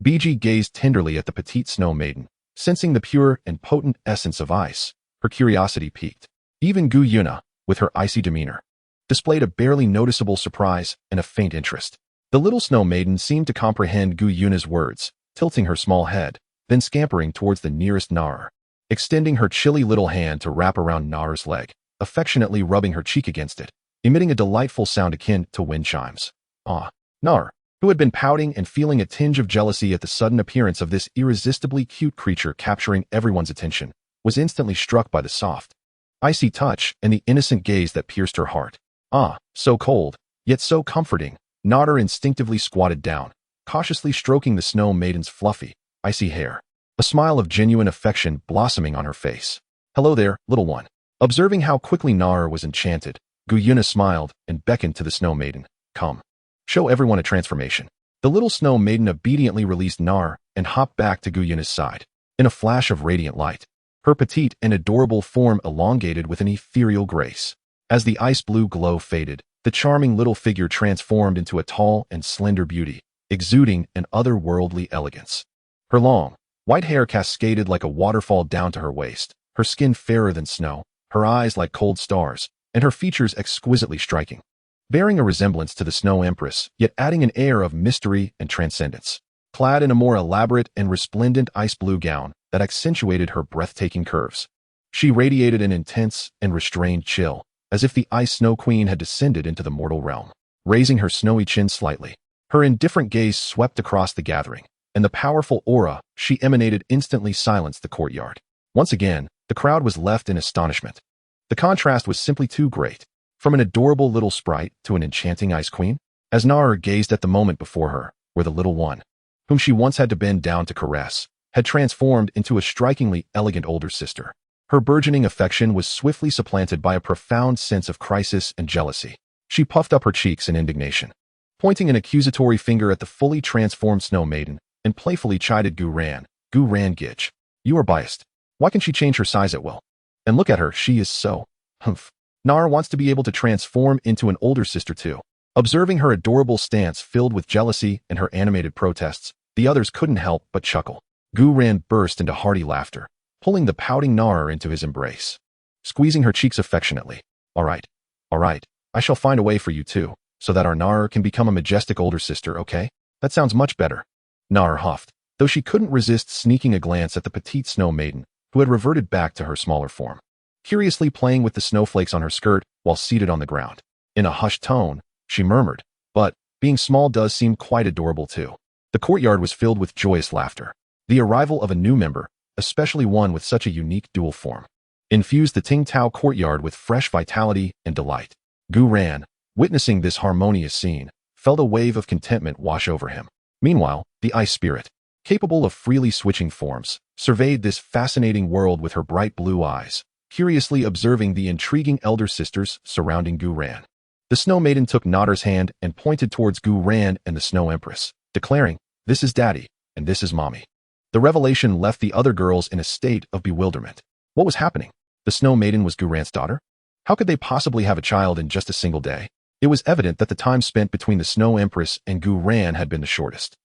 A: Biji gazed tenderly at the petite snow maiden, sensing the pure and potent essence of ice. Her curiosity piqued. Even Gu Yuena, with her icy demeanor, displayed a barely noticeable surprise and a faint interest. The little snow maiden seemed to comprehend Gu Yuena's words, tilting her small head, then scampering towards the nearest Nar, extending her chilly little hand to wrap around Nar's leg, affectionately rubbing her cheek against it, emitting a delightful sound akin to wind chimes. Nar, who had been pouting and feeling a tinge of jealousy at the sudden appearance of this irresistibly cute creature capturing everyone's attention, was instantly struck by the soft, icy touch and the innocent gaze that pierced her heart. So cold, yet so comforting. Nar instinctively squatted down, cautiously stroking the snow maiden's fluffy, icy hair, a smile of genuine affection blossoming on her face. Hello there, little one. Observing how quickly Nar was enchanted, Gu Yuena smiled and beckoned to the snow maiden. Come. Show everyone a transformation. The little snow maiden obediently released Nar and hopped back to Gu Yuena's side. In a flash of radiant light, her petite and adorable form elongated with an ethereal grace. As the ice-blue glow faded, the charming little figure transformed into a tall and slender beauty, exuding an otherworldly elegance. Her long, white hair cascaded like a waterfall down to her waist, her skin fairer than snow, her eyes like cold stars, and her features exquisitely striking, bearing a resemblance to the Snow Empress, yet adding an air of mystery and transcendence. Clad in a more elaborate and resplendent ice-blue gown that accentuated her breathtaking curves, she radiated an intense and restrained chill, as if the Ice Snow Queen had descended into the mortal realm. Raising her snowy chin slightly, her indifferent gaze swept across the gathering, and the powerful aura she emanated instantly silenced the courtyard. Once again, the crowd was left in astonishment. The contrast was simply too great. From an adorable little sprite to an enchanting Ice Queen, as Nar gazed at the moment before her, where the little one, whom she once had to bend down to caress, had transformed into a strikingly elegant older sister. Her burgeoning affection was swiftly supplanted by a profound sense of crisis and jealousy. She puffed up her cheeks in indignation, pointing an accusatory finger at the fully transformed snow maiden, and playfully chided Gu Ran. Gu Ran Gitch. You are biased. Why can she change her size at will? And look at her, she is so... Humph. Nar wants to be able to transform into an older sister too. Observing her adorable stance filled with jealousy and her animated protests, the others couldn't help but chuckle. Gu Ran burst into hearty laughter, pulling the pouting Nar into his embrace, squeezing her cheeks affectionately. All right, I shall find a way for you too, so that our Nar can become a majestic older sister, okay? That sounds much better. Nar huffed, though she couldn't resist sneaking a glance at the petite snow maiden, who had reverted back to her smaller form, curiously playing with the snowflakes on her skirt while seated on the ground. In a hushed tone, she murmured, but being small does seem quite adorable too. The courtyard was filled with joyous laughter. The arrival of a new member, especially one with such a unique dual form, infused the Ting Tao courtyard with fresh vitality and delight. Gu Ran, witnessing this harmonious scene, felt a wave of contentment wash over him. Meanwhile, the ice spirit, capable of freely switching forms, surveyed this fascinating world with her bright blue eyes, curiously observing the intriguing elder sisters surrounding Gu Ran. The Snow Maiden took Nodder's hand and pointed towards Gu Ran and the Snow Empress, declaring, "This is Daddy, and this is Mommy." The revelation left the other girls in a state of bewilderment. What was happening? The Snow Maiden was Gu Ran's daughter? How could they possibly have a child in just a single day? It was evident that the time spent between the Snow Empress and Gu Ran had been the shortest.